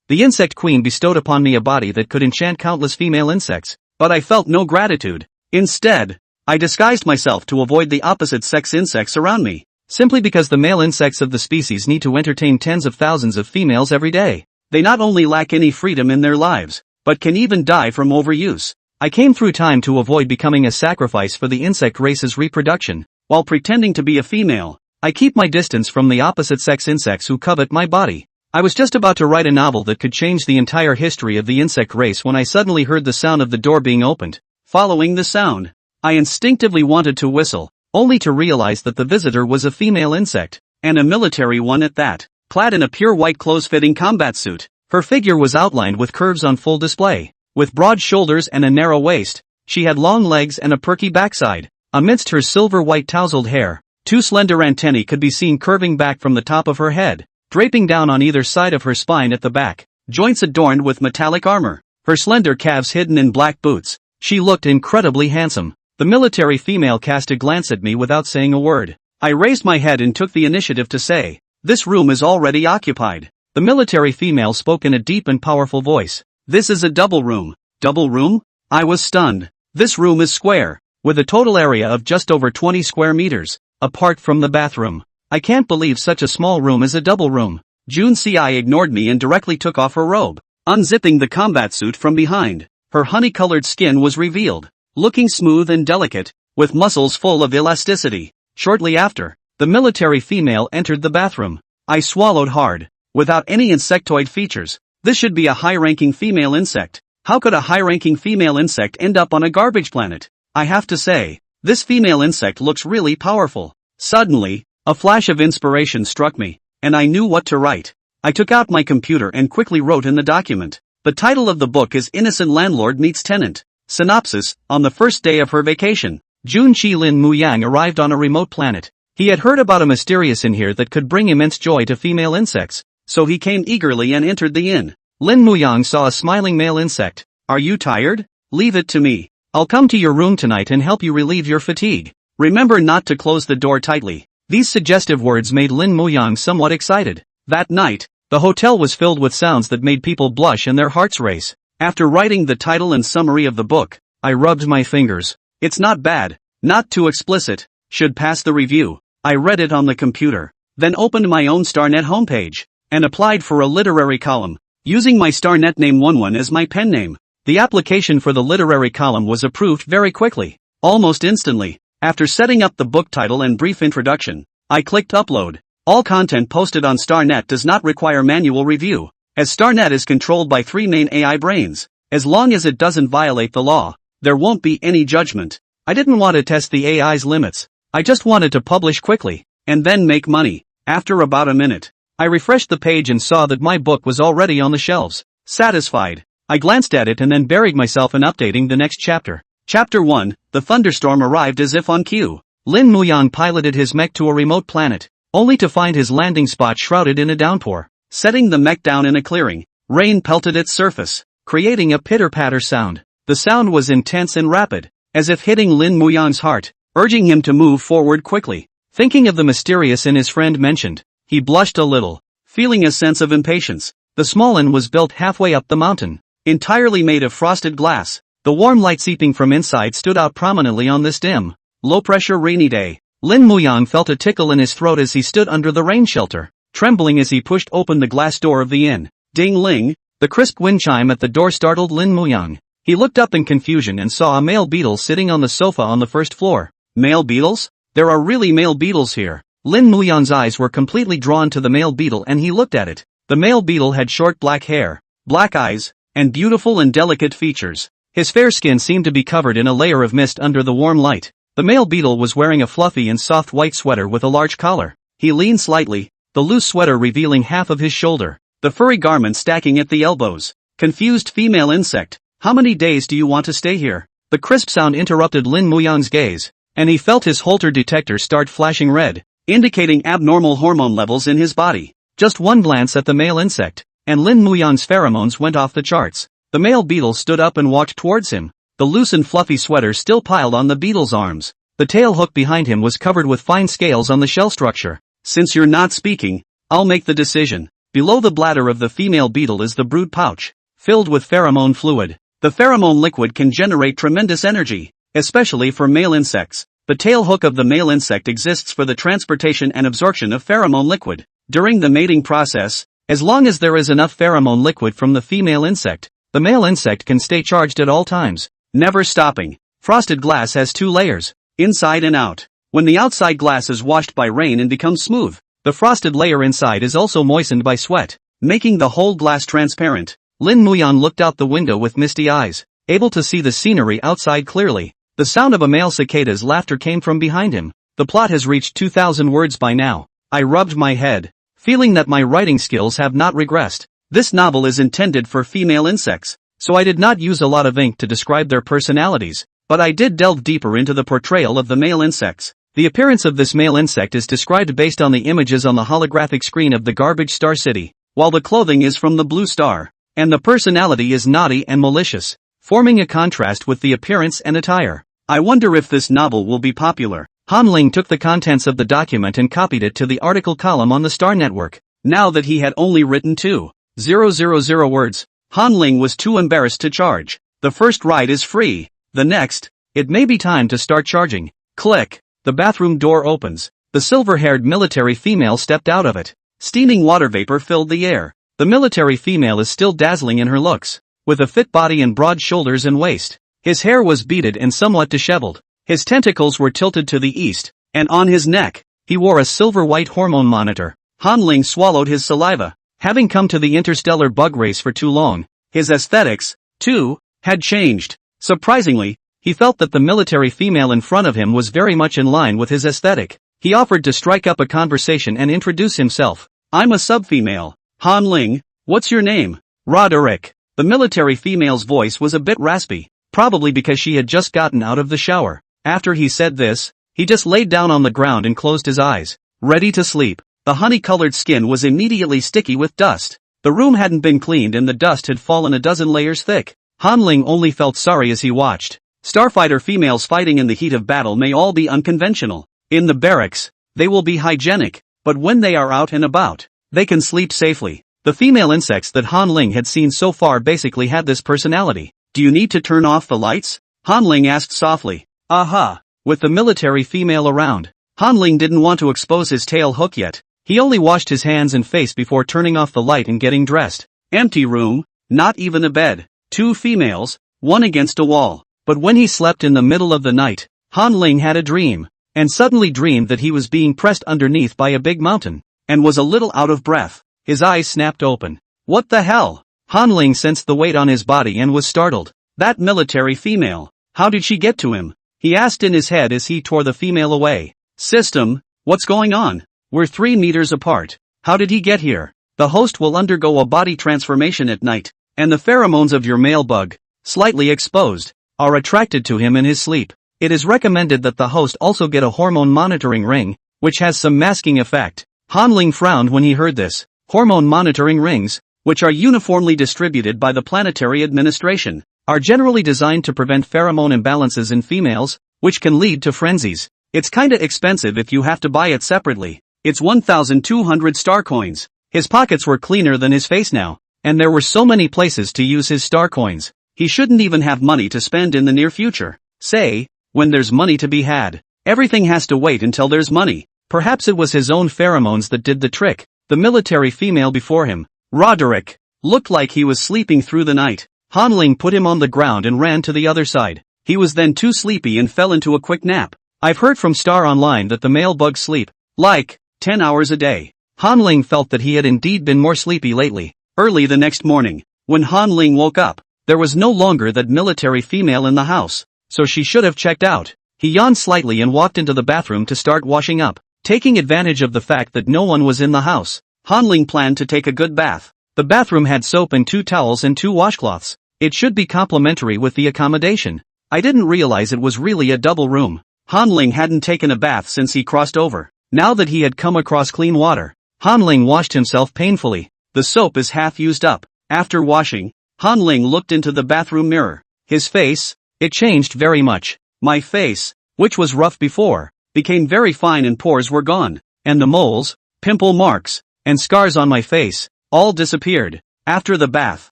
The insect queen bestowed upon me a body that could enchant countless female insects, but I felt no gratitude. Instead, I disguised myself to avoid the opposite-sex insects around me, simply because the male insects of the species need to entertain tens of thousands of females every day. They not only lack any freedom in their lives, but can even die from overuse. I came through time to avoid becoming a sacrifice for the insect race's reproduction. While pretending to be a female, I keep my distance from the opposite-sex insects who covet my body. I was just about to write a novel that could change the entire history of the insect race when I suddenly heard the sound of the door being opened. Following the sound, I instinctively wanted to whistle, only to realize that the visitor was a female insect, and a military one at that, clad in a pure white close-fitting combat suit. Her figure was outlined with curves on full display. With broad shoulders and a narrow waist, she had long legs and a perky backside. Amidst her silver-white tousled hair, two slender antennae could be seen curving back from the top of her head, draping down on either side of her spine at the back, joints adorned with metallic armor, her slender calves hidden in black boots. She looked incredibly handsome. The military female cast a glance at me without saying a word. I raised my head and took the initiative to say, "This room is already occupied." The military female spoke in a deep and powerful voice. "This is a double room." Double room? I was stunned. This room is square, with a total area of just over 20 square meters, apart from the bathroom. I can't believe such a small room is a double room. Jun Si ignored me and directly took off her robe, unzipping the combat suit from behind. Her honey-colored skin was revealed, looking smooth and delicate, with muscles full of elasticity. Shortly after, the military female entered the bathroom. I swallowed hard. Without any insectoid features, this should be a high-ranking female insect. How could a high-ranking female insect end up on a garbage planet? I have to say, this female insect looks really powerful. Suddenly, a flash of inspiration struck me, and I knew what to write. I took out my computer and quickly wrote in the document. The title of the book is Innocent Landlord Meets Tenant. Synopsis: on the first day of her vacation, Jun Chi Lin Muyang arrived on a remote planet. He had heard about a mysterious inn here that could bring immense joy to female insects, so he came eagerly and entered the inn. Lin Muyang saw a smiling male insect. "Are you tired? Leave it to me. I'll come to your room tonight and help you relieve your fatigue. Remember not to close the door tightly." These suggestive words made Lin Muyang somewhat excited. That night, the hotel was filled with sounds that made people blush and their hearts race. After writing the title and summary of the book, I rubbed my fingers. It's not bad, not too explicit, should pass the review. I read it on the computer, then opened my own StarNet homepage, and applied for a literary column, using my StarNet name 11 as my pen name. The application for the literary column was approved very quickly, almost instantly. After setting up the book title and brief introduction, I clicked upload. All content posted on StarNet does not require manual review, as StarNet is controlled by 3 main AI brains. As long as it doesn't violate the law, there won't be any judgment. I didn't want to test the AI's limits. I just wanted to publish quickly, and then make money. After about a minute, I refreshed the page and saw that my book was already on the shelves. Satisfied, I glanced at it and then buried myself in updating the next chapter. Chapter 1, the thunderstorm arrived as if on cue. Lin Muyang piloted his mech to a remote planet, only to find his landing spot shrouded in a downpour. Setting the mech down in a clearing, rain pelted its surface, creating a pitter-patter sound. The sound was intense and rapid, as if hitting Lin Muyang's heart, urging him to move forward quickly. Thinking of the mysterious inn his friend mentioned, he blushed a little, feeling a sense of impatience. The small inn was built halfway up the mountain, entirely made of frosted glass. The warm light seeping from inside stood out prominently on this dim, low-pressure rainy day. Lin Muyang felt a tickle in his throat as he stood under the rain shelter, trembling as he pushed open the glass door of the inn. Ding-ling! The crisp wind chime at the door startled Lin Muyang. He looked up in confusion and saw a male beetle sitting on the sofa on the first floor. Male beetles? There are really male beetles here. Lin Muyang's eyes were completely drawn to the male beetle and he looked at it. The male beetle had short black hair, black eyes, and beautiful and delicate features. His fair skin seemed to be covered in a layer of mist under the warm light. The male beetle was wearing a fluffy and soft white sweater with a large collar. He leaned slightly, the loose sweater revealing half of his shoulder, the furry garment stacking at the elbows. Confused female insect, how many days do you want to stay here? The crisp sound interrupted Lin Muyang's gaze, and he felt his Holter detector start flashing red, indicating abnormal hormone levels in his body. Just one glance at the male insect, and Lin Muyang's pheromones went off the charts. The male beetle stood up and walked towards him, the loose and fluffy sweater still piled on the beetle's arms. The tail hook behind him was covered with fine scales on the shell structure. Since you're not speaking, I'll make the decision. Below the bladder of the female beetle is the brood pouch, filled with pheromone fluid. The pheromone liquid can generate tremendous energy, especially for male insects. The tail hook of the male insect exists for the transportation and absorption of pheromone liquid. During the mating process, as long as there is enough pheromone liquid from the female insect, the male insect can stay charged at all times, never stopping. Frosted glass has two layers, inside and out. When the outside glass is washed by rain and becomes smooth, the frosted layer inside is also moistened by sweat, making the whole glass transparent. Lin Muyan looked out the window with misty eyes, able to see the scenery outside clearly. The sound of a male cicada's laughter came from behind him. The plot has reached 2,000 words by now. I rubbed my head, feeling that my writing skills have not regressed. This novel is intended for female insects, so I did not use a lot of ink to describe their personalities, but I did delve deeper into the portrayal of the male insects. The appearance of this male insect is described based on the images on the holographic screen of the Garbage Star City, while the clothing is from the Blue Star, and the personality is naughty and malicious, forming a contrast with the appearance and attire. I wonder if this novel will be popular. Han Ling took the contents of the document and copied it to the article column on the Star Network. Now that he had only written 2,000 words, Han Ling was too embarrassed to charge. The first ride is free. The next, it may be time to start charging. Click. The bathroom door opens. The silver-haired military female stepped out of it. Steaming water vapor filled the air. The military female is still dazzling in her looks, with a fit body and broad shoulders and waist. His hair was beaded and somewhat disheveled. His tentacles were tilted to the east, and on his neck, he wore a silver-white hormone monitor. Han Ling swallowed his saliva. Having come to the interstellar bug race for too long, his aesthetics, too, had changed. Surprisingly, he felt that the military female in front of him was very much in line with his aesthetic. He offered to strike up a conversation and introduce himself. I'm a sub-female. Han Ling, what's your name? Roderick. The military female's voice was a bit raspy, probably because she had just gotten out of the shower. After he said this, he just laid down on the ground and closed his eyes, ready to sleep. The honey-colored skin was immediately sticky with dust. The room hadn't been cleaned and the dust had fallen a dozen layers thick. Han Ling only felt sorry as he watched. Starfighter females fighting in the heat of battle may all be unconventional. In the barracks, they will be hygienic, but when they are out and about, they can sleep safely. The female insects that Han Ling had seen so far basically had this personality. Do you need to turn off the lights? Han Ling asked softly. Aha! With the military female around, Han Ling didn't want to expose his tail hook yet. He only washed his hands and face before turning off the light and getting dressed. Empty room, not even a bed. Two females, one against a wall. But when he slept in the middle of the night, Han Ling had a dream, and suddenly dreamed that he was being pressed underneath by a big mountain, and was a little out of breath. His eyes snapped open. What the hell? Han Ling sensed the weight on his body and was startled. That military female, how did she get to him? He asked in his head as he tore the female away. System, what's going on? We're 3 meters apart. How did he get here? The host will undergo a body transformation at night, and the pheromones of your male bug, slightly exposed, are attracted to him in his sleep. It is recommended that the host also get a hormone monitoring ring, which has some masking effect. Han Ling frowned when he heard this. Hormone monitoring rings, which are uniformly distributed by the planetary administration, are generally designed to prevent pheromone imbalances in females, which can lead to frenzies. It's kinda expensive if you have to buy it separately. It's 1,200 star coins. His pockets were cleaner than his face now, and there were so many places to use his star coins. He shouldn't even have money to spend in the near future. Say, when there's money to be had. Everything has to wait until there's money. Perhaps it was his own pheromones that did the trick. The military female before him, Roderick, looked like he was sleeping through the night. Han Ling put him on the ground and ran to the other side. He was then too sleepy and fell into a quick nap. I've heard from Star Online that the male bugs sleep, like, 10 hours a day. Han Ling felt that he had indeed been more sleepy lately. Early the next morning, when Han Ling woke up, there was no longer that military female in the house, so she should have checked out. He yawned slightly and walked into the bathroom to start washing up. Taking advantage of the fact that no one was in the house, Han Ling planned to take a good bath. The bathroom had soap and 2 towels and 2 washcloths. It should be complimentary with the accommodation. I didn't realize it was really a double room. Han Ling hadn't taken a bath since he crossed over. Now that he had come across clean water, Han Ling washed himself painfully. The soap is half used up. After washing, Han Ling looked into the bathroom mirror. His face, it changed very much. My face, which was rough before, became very fine and pores were gone. And the moles, pimple marks, and scars on my face, all disappeared. After the bath,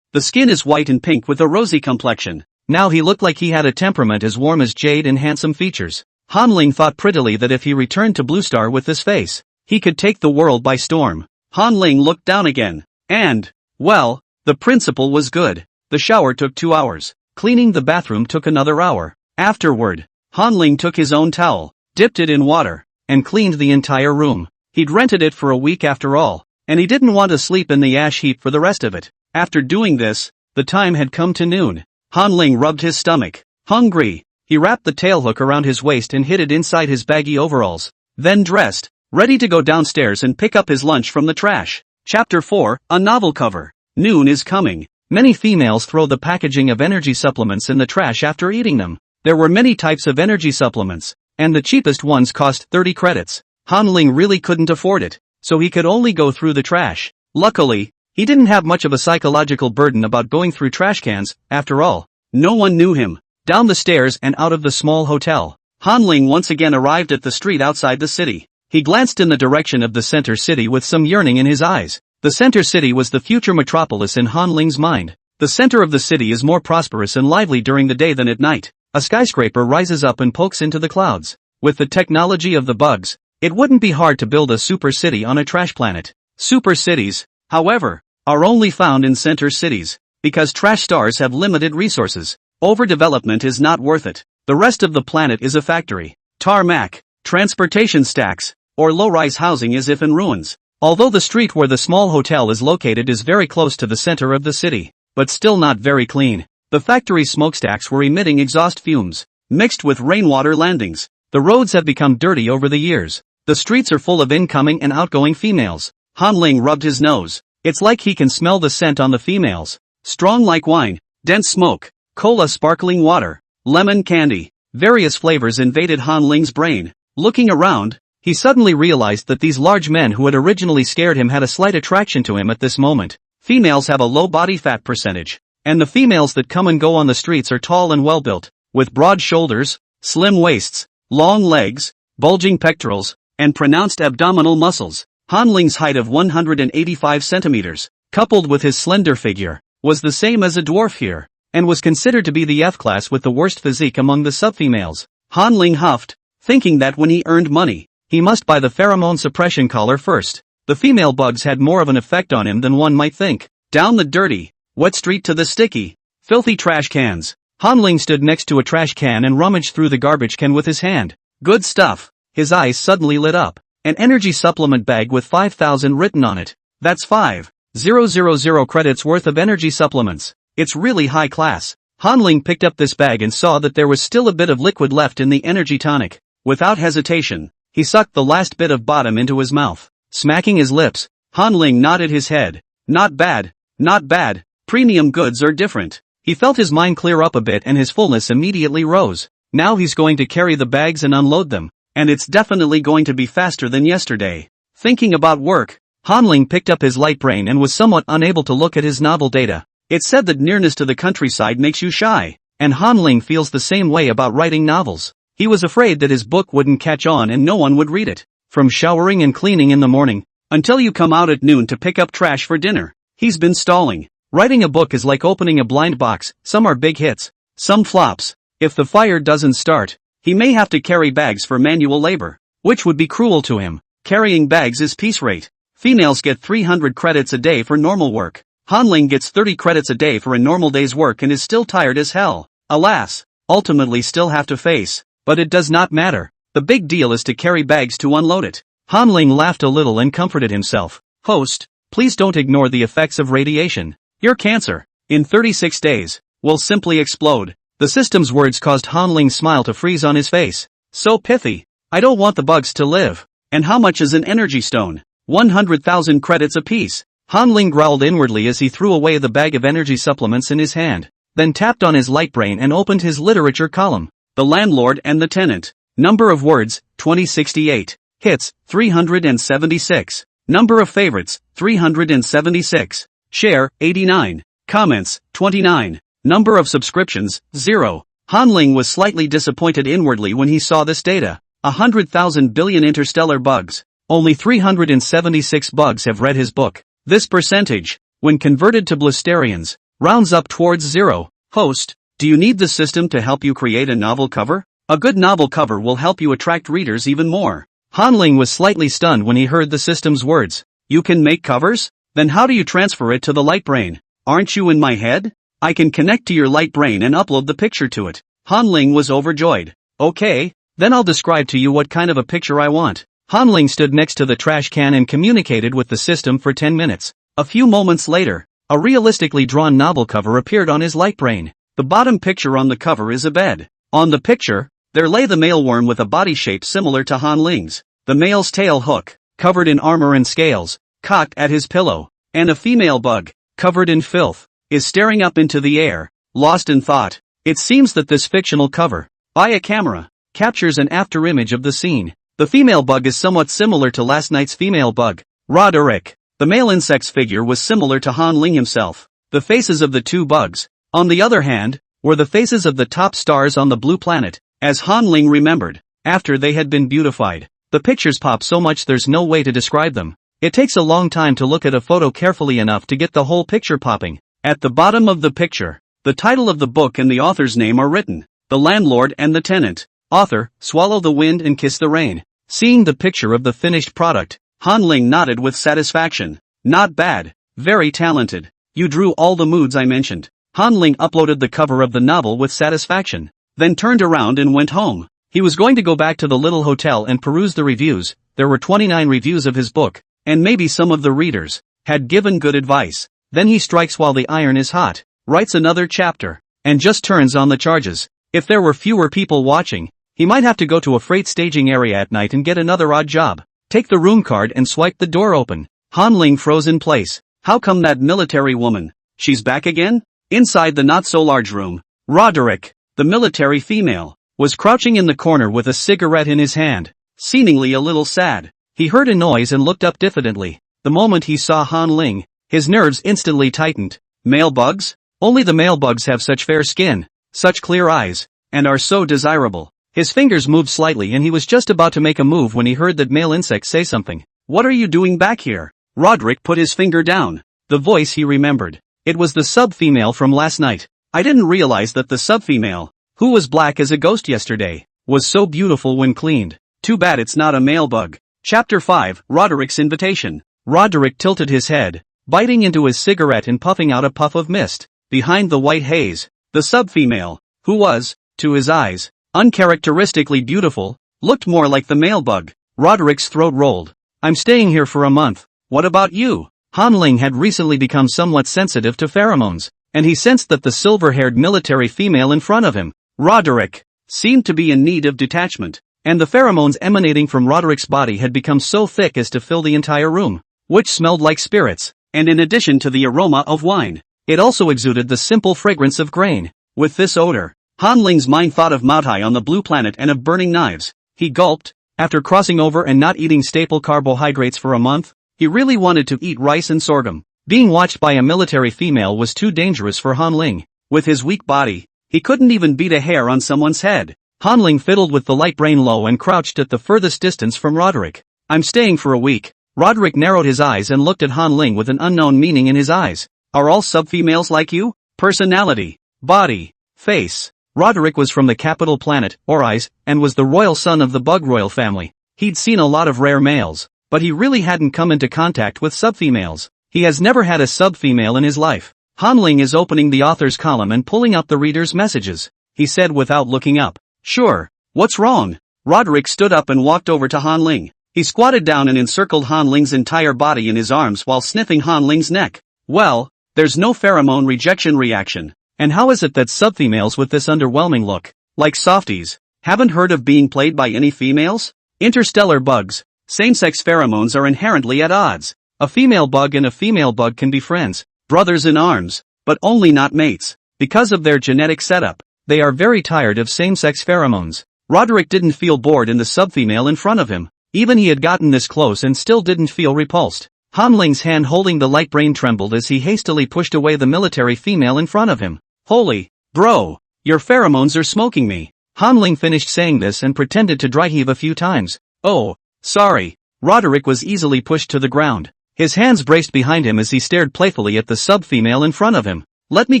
the skin is white and pink with a rosy complexion. Now he looked like he had a temperament as warm as jade and handsome features. Han Ling thought prettily that if he returned to Blue Star with this face, he could take the world by storm. Han Ling looked down again. And, well, the principle was good. The shower took 2 hours. Cleaning the bathroom took another hour. Afterward, Han Ling took his own towel, dipped it in water, and cleaned the entire room. He'd rented it for a week after all, and he didn't want to sleep in the ash heap for the rest of it. After doing this, the time had come to noon. Han Ling rubbed his stomach. Hungry, he wrapped the tailhook around his waist and hid it inside his baggy overalls, then dressed, ready to go downstairs and pick up his lunch from the trash. Chapter 4, a novel cover. Noon is coming. Many females throw the packaging of energy supplements in the trash after eating them. There were many types of energy supplements, and the cheapest ones cost 30 credits. Han Ling really couldn't afford it, so he could only go through the trash. Luckily, he didn't have much of a psychological burden about going through trash cans. After all, no one knew him. Down the stairs and out of the small hotel, Han Ling once again arrived at the street outside the city. He glanced in the direction of the center city with some yearning in his eyes. The center city was the future metropolis in Han Ling's mind. The center of the city is more prosperous and lively during the day than at night. A skyscraper rises up and pokes into the clouds. With the technology of the bugs, it wouldn't be hard to build a super city on a trash planet. Super cities, however, are only found in center cities, because trash stars have limited resources. Overdevelopment is not worth it. The rest of the planet is a factory, tarmac, transportation stacks, or low-rise housing as if in ruins. Although the street where the small hotel is located is very close to the center of the city, but still not very clean. The factory smokestacks were emitting exhaust fumes, mixed with rainwater landings. The roads have become dirty over the years. The streets are full of incoming and outgoing females. Han Ling rubbed his nose. It's like he can smell the scent on the females. Strong like wine, dense smoke, cola sparkling water, lemon candy. Various flavors invaded Han Ling's brain. Looking around, he suddenly realized that these large men who had originally scared him had a slight attraction to him at this moment. Females have a low body fat percentage, and the females that come and go on the streets are tall and well-built, with broad shoulders, slim waists, long legs, bulging pectorals, and pronounced abdominal muscles. Han Ling's height of 185 centimeters, coupled with his slender figure, was the same as a dwarf here, and was considered to be the F-class with the worst physique among the subfemales. Han Ling huffed, thinking that when he earned money, he must buy the pheromone suppression collar first. The female bugs had more of an effect on him than one might think. Down the dirty, wet street to the sticky, filthy trash cans. Han Ling stood next to a trash can and rummaged through the garbage can with his hand. Good stuff. His eyes suddenly lit up. An energy supplement bag with 5,000 written on it. That's 5,000 credits worth of energy supplements. It's really high class. Han Ling picked up this bag and saw that there was still a bit of liquid left in the energy tonic. Without hesitation, he sucked the last bit of bottom into his mouth. Smacking his lips, Han Ling nodded his head. Not bad, not bad. Premium goods are different. He felt his mind clear up a bit and his fullness immediately rose. Now he's going to carry the bags and unload them, and it's definitely going to be faster than yesterday. Thinking about work, Han Ling picked up his light brain and was somewhat unable to look at his novel data. It said that nearness to the countryside makes you shy, and Han Ling feels the same way about writing novels. He was afraid that his book wouldn't catch on and no one would read it. From showering and cleaning in the morning, until you come out at noon to pick up trash for dinner, he's been stalling. Writing a book is like opening a blind box. Some are big hits, some flops. If the fire doesn't start, he may have to carry bags for manual labor, which would be cruel to him. Carrying bags is piece rate. Females get 300 credits a day for normal work. Han Ling gets 30 credits a day for a normal day's work and is still tired as hell. Alas, ultimately still have to face, but it does not matter. The big deal is to carry bags to unload it. Han Ling laughed a little and comforted himself. Host, please don't ignore the effects of radiation. Your cancer, in 36 days, will simply explode. The system's words caused Han Ling's smile to freeze on his face. So pithy. I don't want the bugs to live. And how much is an energy stone? 100,000 credits apiece. Han Ling growled inwardly as he threw away the bag of energy supplements in his hand, then tapped on his light brain and opened his literature column. The landlord and the tenant. Number of words, 2068. Hits, 376. Number of favorites, 376. Share, 89. Comments, 29. Number of subscriptions, 0. Han Ling was slightly disappointed inwardly when he saw this data. 100,000 billion interstellar bugs. Only 376 bugs have read his book. This percentage, when converted to Blasterians, rounds up towards 0. Host, do you need the system to help you create a novel cover? A good novel cover will help you attract readers even more. Hanling was slightly stunned when he heard the system's words. You can make covers? Then how do you transfer it to the light brain? Aren't you in my head? I can connect to your light brain and upload the picture to it. Hanling was overjoyed. Okay, then I'll describe to you what kind of a picture I want. Hanling stood next to the trash can and communicated with the system for 10 minutes. A few moments later, a realistically drawn novel cover appeared on his light brain. The bottom picture on the cover is a bed. On the picture, there lay the male worm with a body shape similar to Hanling's. The male's tail hook, covered in armor and scales, cocked at his pillow, and a female bug, covered in filth, is staring up into the air, lost in thought. It seems that this fictional cover, by a camera, captures an after-image of the scene. The female bug is somewhat similar to last night's female bug, Roderick. The male insect's figure was similar to Hanling himself. The faces of the two bugs, on the other hand, were the faces of the top stars on the blue planet, as Hanling remembered, after they had been beautified. The pictures pop so much there's no way to describe them. It takes a long time to look at a photo carefully enough to get the whole picture popping. At the bottom of the picture, the title of the book and the author's name are written. The Landlord and the Tenant. Author, Swallow the Wind and Kiss the Rain. Seeing the picture of the finished product, Hanling nodded with satisfaction. Not bad. Very talented. You drew all the moods I mentioned. Hanling uploaded the cover of the novel with satisfaction, then turned around and went home. He was going to go back to the little hotel and peruse the reviews. There were 29 reviews of his book, and maybe some of the readers had given good advice. Then he strikes while the iron is hot, writes another chapter, and just turns on the charges. If there were fewer people watching, he might have to go to a freight staging area at night and get another odd job. Take the room card and swipe the door open. Hanling froze in place. How come that military woman? She's back again? Inside the not-so-large room, Roderick, the military female, was crouching in the corner with a cigarette in his hand, seemingly a little sad. He heard a noise and looked up diffidently. The moment he saw Hanling, his nerves instantly tightened. Male bugs? Only the male bugs have such fair skin, such clear eyes, and are so desirable. His fingers moved slightly and he was just about to make a move when he heard that male insect say something. What are you doing back here? Roderick put his finger down. The voice he remembered. It was the sub-female from last night. I didn't realize that the sub-female, who was black as a ghost yesterday, was so beautiful when cleaned. Too bad it's not a male bug. Chapter 5, Roderick's Invitation. Roderick tilted his head, biting into his cigarette and puffing out a puff of mist. Behind the white haze, the sub-female, who was, to his eyes, uncharacteristically beautiful, looked more like the male bug. Roderick's throat rolled. I'm staying here for a month. What about you? Hanling had recently become somewhat sensitive to pheromones, and he sensed that the silver-haired military female in front of him, Roderick, seemed to be in need of detachment, and the pheromones emanating from Roderick's body had become so thick as to fill the entire room, which smelled like spirits, and in addition to the aroma of wine, it also exuded the simple fragrance of grain. With this odor, Hanling's mind thought of Maotai on the blue planet and of burning knives. He gulped. After crossing over and not eating staple carbohydrates for a month, he really wanted to eat rice and sorghum. Being watched by a military female was too dangerous for Hanling. With his weak body, he couldn't even beat a hair on someone's head. Hanling fiddled with the light brain low and crouched at the furthest distance from Roderick. I'm staying for a week. Roderick narrowed his eyes and looked at Hanling with an unknown meaning in his eyes. Are all sub-females like you? Personality, body, face. Roderick was from the capital planet, Orize, and was the royal son of the bug royal family. He'd seen a lot of rare males, but he really hadn't come into contact with sub-females. He has never had a sub-female in his life. Hanling is opening the author's column and pulling up the reader's messages, he said without looking up. Sure. What's wrong? Roderick stood up and walked over to Hanling. He squatted down and encircled Hanling's entire body in his arms while sniffing Hanling's neck. Well, there's no pheromone rejection reaction. And how is it that sub-females with this underwhelming look, like softies, haven't heard of being played by any females? Interstellar bugs. Same-sex pheromones are inherently at odds. A female bug and a female bug can be friends, brothers in arms, but only not mates. Because of their genetic setup, they are very tired of same-sex pheromones. Roderick didn't feel bored in the sub-female in front of him. Even he had gotten this close and still didn't feel repulsed. Hanling's hand holding the light brain trembled as he hastily pushed away the military female in front of him. Holy, bro, your pheromones are smoking me. Hanling finished saying this and pretended to dry heave a few times. Oh, sorry. Roderick was easily pushed to the ground. His hands braced behind him as he stared playfully at the sub-female in front of him. Let me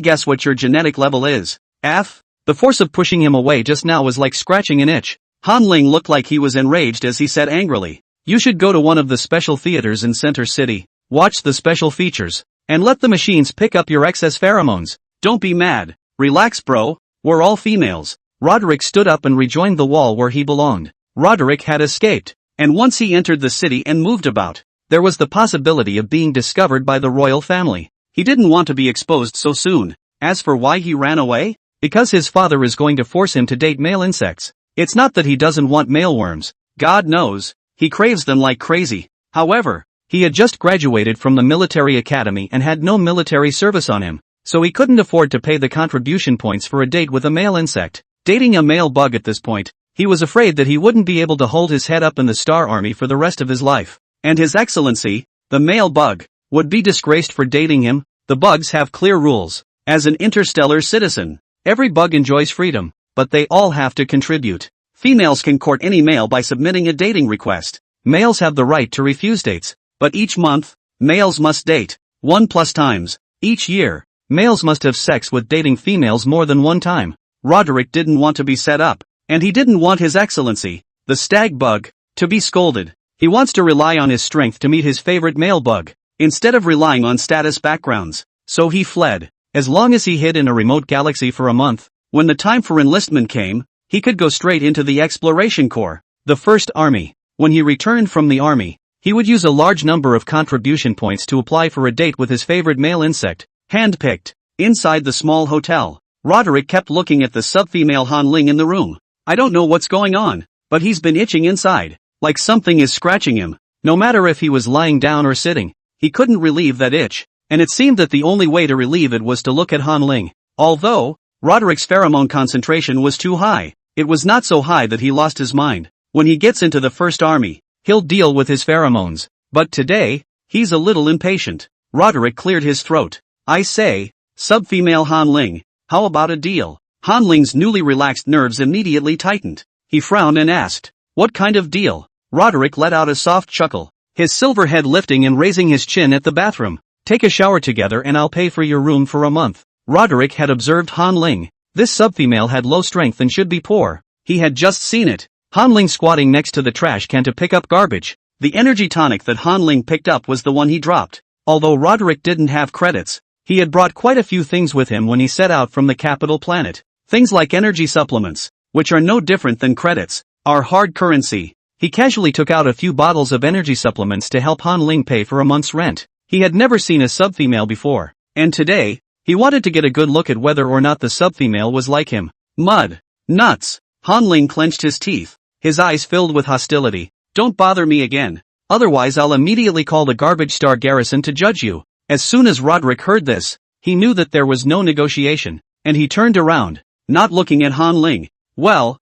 guess what your genetic level is. F? The force of pushing him away just now was like scratching an itch. Han Ling looked like he was enraged as he said angrily, "You should go to one of the special theaters in Center City, watch the special features, and let the machines pick up your excess pheromones. Don't be mad. Relax bro, we're all females." Roderick stood up and rejoined the wall where he belonged. Roderick had escaped, and once he entered the city and moved about, there was the possibility of being discovered by the royal family. He didn't want to be exposed so soon. As for why he ran away? Because his father is going to force him to date male insects. It's not that he doesn't want mealworms. God knows, he craves them like crazy. However, he had just graduated from the military academy and had no military service on him, so he couldn't afford to pay the contribution points for a date with a male insect. Dating a male bug at this point, he was afraid that he wouldn't be able to hold his head up in the Star Army for the rest of his life. And His Excellency, the male bug, would be disgraced for dating him. The bugs have clear rules. As an interstellar citizen, every bug enjoys freedom, but they all have to contribute. Females can court any male by submitting a dating request. Males have the right to refuse dates, but each month, males must date 1+ times. Each year, males must have sex with dating females more than one time. Roderick didn't want to be set up, and he didn't want His Excellency, the stag bug, to be scolded. He wants to rely on his strength to meet his favorite male bug, instead of relying on status backgrounds. So he fled. As long as he hid in a remote galaxy for a month, when the time for enlistment came, he could go straight into the Exploration Corps, the First Army. When he returned from the army, he would use a large number of contribution points to apply for a date with his favorite male insect, handpicked. Inside the small hotel, Roderick kept looking at the sub-female Han Ling in the room. I don't know what's going on, but he's been itching inside, like something is scratching him. No matter if he was lying down or sitting, he couldn't relieve that itch, and it seemed that the only way to relieve it was to look at Han Ling. Although Roderick's pheromone concentration was too high, it was not so high that he lost his mind. When he gets into the First Army, he'll deal with his pheromones. But today, he's a little impatient. Roderick cleared his throat. I say, sub-female Han Ling, how about a deal? Han Ling's newly relaxed nerves immediately tightened. He frowned and asked, what kind of deal? Roderick let out a soft chuckle, his silver head lifting and raising his chin at the bathroom. Take a shower together and I'll pay for your room for a month. Roderick had observed Han Ling. This sub-female had low strength and should be poor. He had just seen it. Han Ling squatting next to the trash can to pick up garbage. The energy tonic that Han Ling picked up was the one he dropped. Although Roderick didn't have credits, he had brought quite a few things with him when he set out from the capital planet. Things like energy supplements, which are no different than credits, are hard currency. He casually took out a few bottles of energy supplements to help Han Ling pay for a month's rent. He had never seen a sub-female before, and today, he wanted to get a good look at whether or not the sub-female was like him. Mud. Nuts. Han Ling clenched his teeth, his eyes filled with hostility. Don't bother me again. Otherwise I'll immediately call the Garbage Star Garrison to judge you. As soon as Roderick heard this, he knew that there was no negotiation, and he turned around, not looking at Han Ling. Well,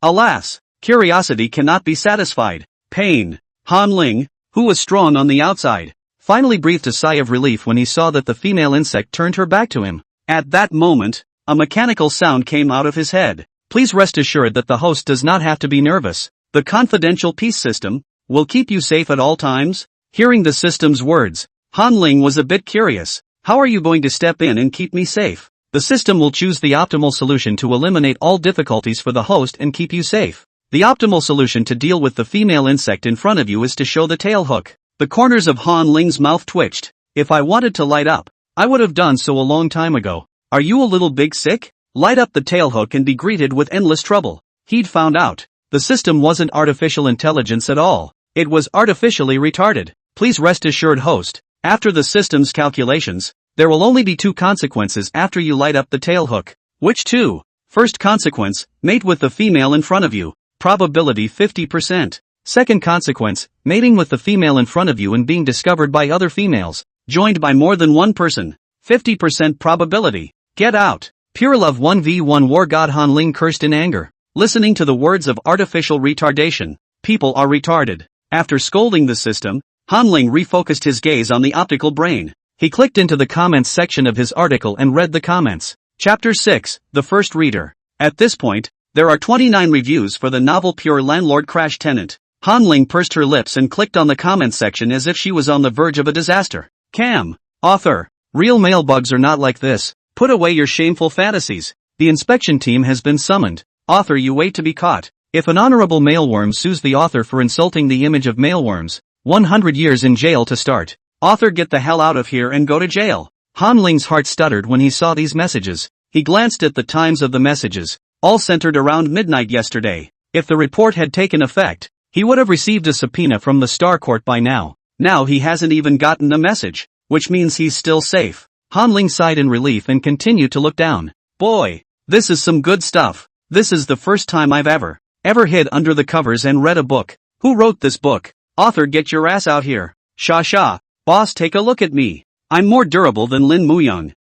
alas, curiosity cannot be satisfied. Pain. Han Ling, who was strong on the outside, finally breathed a sigh of relief when he saw that the female insect turned her back to him. At that moment, a mechanical sound came out of his head. Please rest assured that the host does not have to be nervous. The confidential peace system will keep you safe at all times. Hearing the system's words, Han Ling was a bit curious. How are you going to step in and keep me safe? The system will choose the optimal solution to eliminate all difficulties for the host and keep you safe. The optimal solution to deal with the female insect in front of you is to show the tail hook. The corners of Han Ling's mouth twitched. If I wanted to light up, I would have done so a long time ago. Are you a little big sick? Light up the tail hook and be greeted with endless trouble. He'd found out. The system wasn't artificial intelligence at all. It was artificially retarded. Please rest assured host, after the system's calculations, there will only be 2 consequences after you light up the tail hook. Which 2? First consequence, mate with the female in front of you. Probability 50%. Second consequence, mating with the female in front of you and being discovered by other females, joined by more than one person. 50% probability. Get out. Pure love 1v1 war god. Han Ling cursed in anger, listening to the words of artificial retardation. People are retarded. After scolding the system, Han Ling refocused his gaze on the optical brain. He clicked into the comments section of his article and read the comments. Chapter 6, The First Reader. At this point, there are 29 reviews for the novel Pure Landlord Crash Tenant. Han Ling pursed her lips and clicked on the comment section as if she was on the verge of a disaster. Cam. Author. Real male bugs are not like this. Put away your shameful fantasies. The inspection team has been summoned. Author, you wait to be caught. If an honorable maleworm sues the author for insulting the image of maleworms, 100 years in jail to start. Author, get the hell out of here and go to jail. Han Ling's heart stuttered when he saw these messages. He glanced at the times of the messages, all centered around midnight yesterday. If the report had taken effect, he would have received a subpoena from the Star Court by now. Now he hasn't even gotten the message, which means he's still safe. Han Ling sighed in relief and continued to look down. Boy, this is some good stuff. This is the first time I've ever hid under the covers and read a book. Who wrote this book? Author, get your ass out here. Sha. Boss, take a look at me. I'm more durable than Lin Muyoung.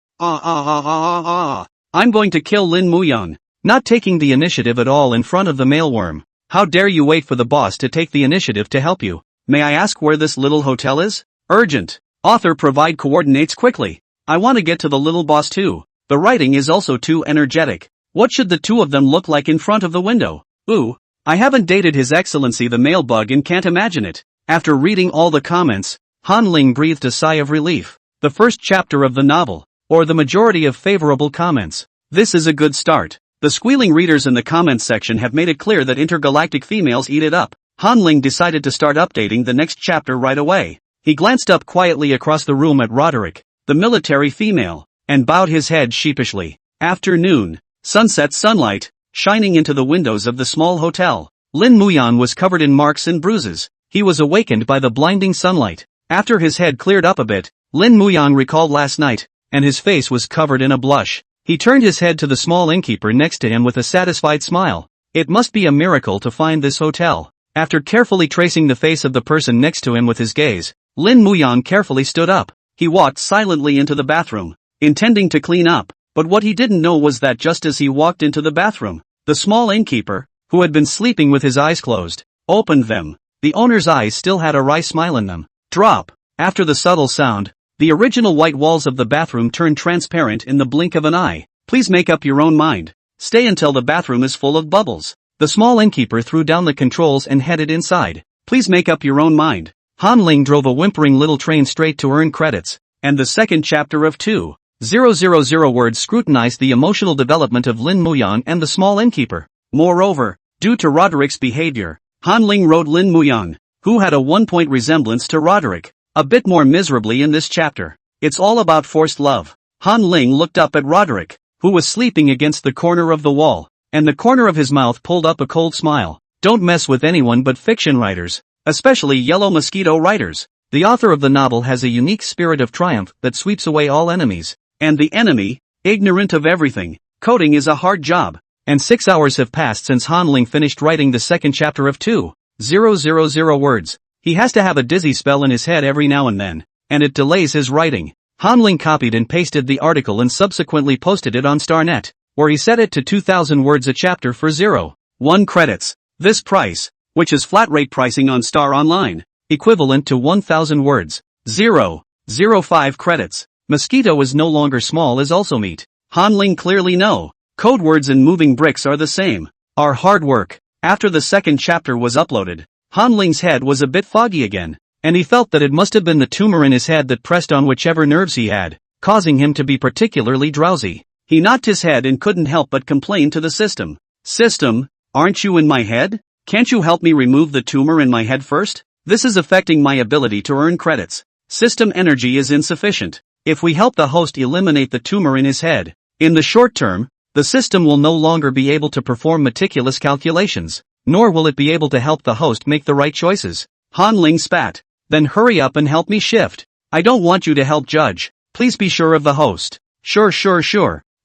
I'm going to kill Lin Muyoung. Not taking the initiative at all in front of the maleworm. How dare you wait for the boss to take the initiative to help you? May I ask where this little hotel is? Urgent. Author, provide coordinates quickly. I want to get to the little boss too. The writing is also too energetic. What should the two of them look like in front of the window? Ooh, I haven't dated His Excellency the male bug and can't imagine it. After reading all the comments, Han Ling breathed a sigh of relief. The first chapter of the novel, or the majority of favorable comments. This is a good start. The squealing readers in the comments section have made it clear that intergalactic females eat it up. Han Ling decided to start updating the next chapter right away. He glanced up quietly across the room at Roderick, the military female, and bowed his head sheepishly. Afternoon. Sunset sunlight, shining into the windows of the small hotel. Lin Muyan was covered in marks and bruises. He was awakened by the blinding sunlight. After his head cleared up a bit, Lin Muyang recalled last night, and his face was covered in a blush. He turned his head to the small innkeeper next to him with a satisfied smile. It must be a miracle to find this hotel. After carefully tracing the face of the person next to him with his gaze, Lin Muyang carefully stood up. He walked silently into the bathroom, intending to clean up, but what he didn't know was that just as he walked into the bathroom, the small innkeeper, who had been sleeping with his eyes closed, opened them. The owner's eyes still had a wry smile in them. Drop. After the subtle sound, the original white walls of the bathroom turned transparent in the blink of an eye. Please make up your own mind. Stay until the bathroom is full of bubbles. The small innkeeper threw down the controls and headed inside. Please make up your own mind. Han Ling drove a whimpering little train straight to earn credits, and the second chapter of 2,000 words scrutinized the emotional development of Lin Muyang and the small innkeeper. Moreover, due to Roderick's behavior, Han Ling wrote Lin Muyang, who had a one-point resemblance to Roderick, a bit more miserably in this chapter. It's all about forced love. Han Ling looked up at Roderick, who was sleeping against the corner of the wall, and the corner of his mouth pulled up a cold smile. Don't mess with anyone but fiction writers, especially yellow mosquito writers. The author of the novel has a unique spirit of triumph that sweeps away all enemies. And the enemy, ignorant of everything. Coding is a hard job. And 6 hours have passed since Han Ling finished writing the second chapter of 2,000 words. He has to have a dizzy spell in his head every now and then, and it delays his writing. Han Ling copied and pasted the article and subsequently posted it on StarNet, where he set it to 2,000 words a chapter for 0.1 credits. This price, which is flat rate pricing on Star Online, equivalent to 1,000 words, 0.05 credits. Mosquito is no longer small is also meat. Han Ling clearly know. Code words and moving bricks are the same. Are hard work. After the second chapter was uploaded, Han Ling's head was a bit foggy again, and he felt that it must have been the tumor in his head that pressed on whichever nerves he had, causing him to be particularly drowsy. He nodded his head and couldn't help but complain to the system. System, aren't you in my head? Can't you help me remove the tumor in my head first? This is affecting my ability to earn credits. System energy is insufficient. If we help the host eliminate the tumor in his head, in the short term, the system will no longer be able to perform meticulous calculations, nor will it be able to help the host make the right choices. Han Ling spat. Then hurry up and help me shift. I don't want you to help judge. Please be sure of the host. Sure.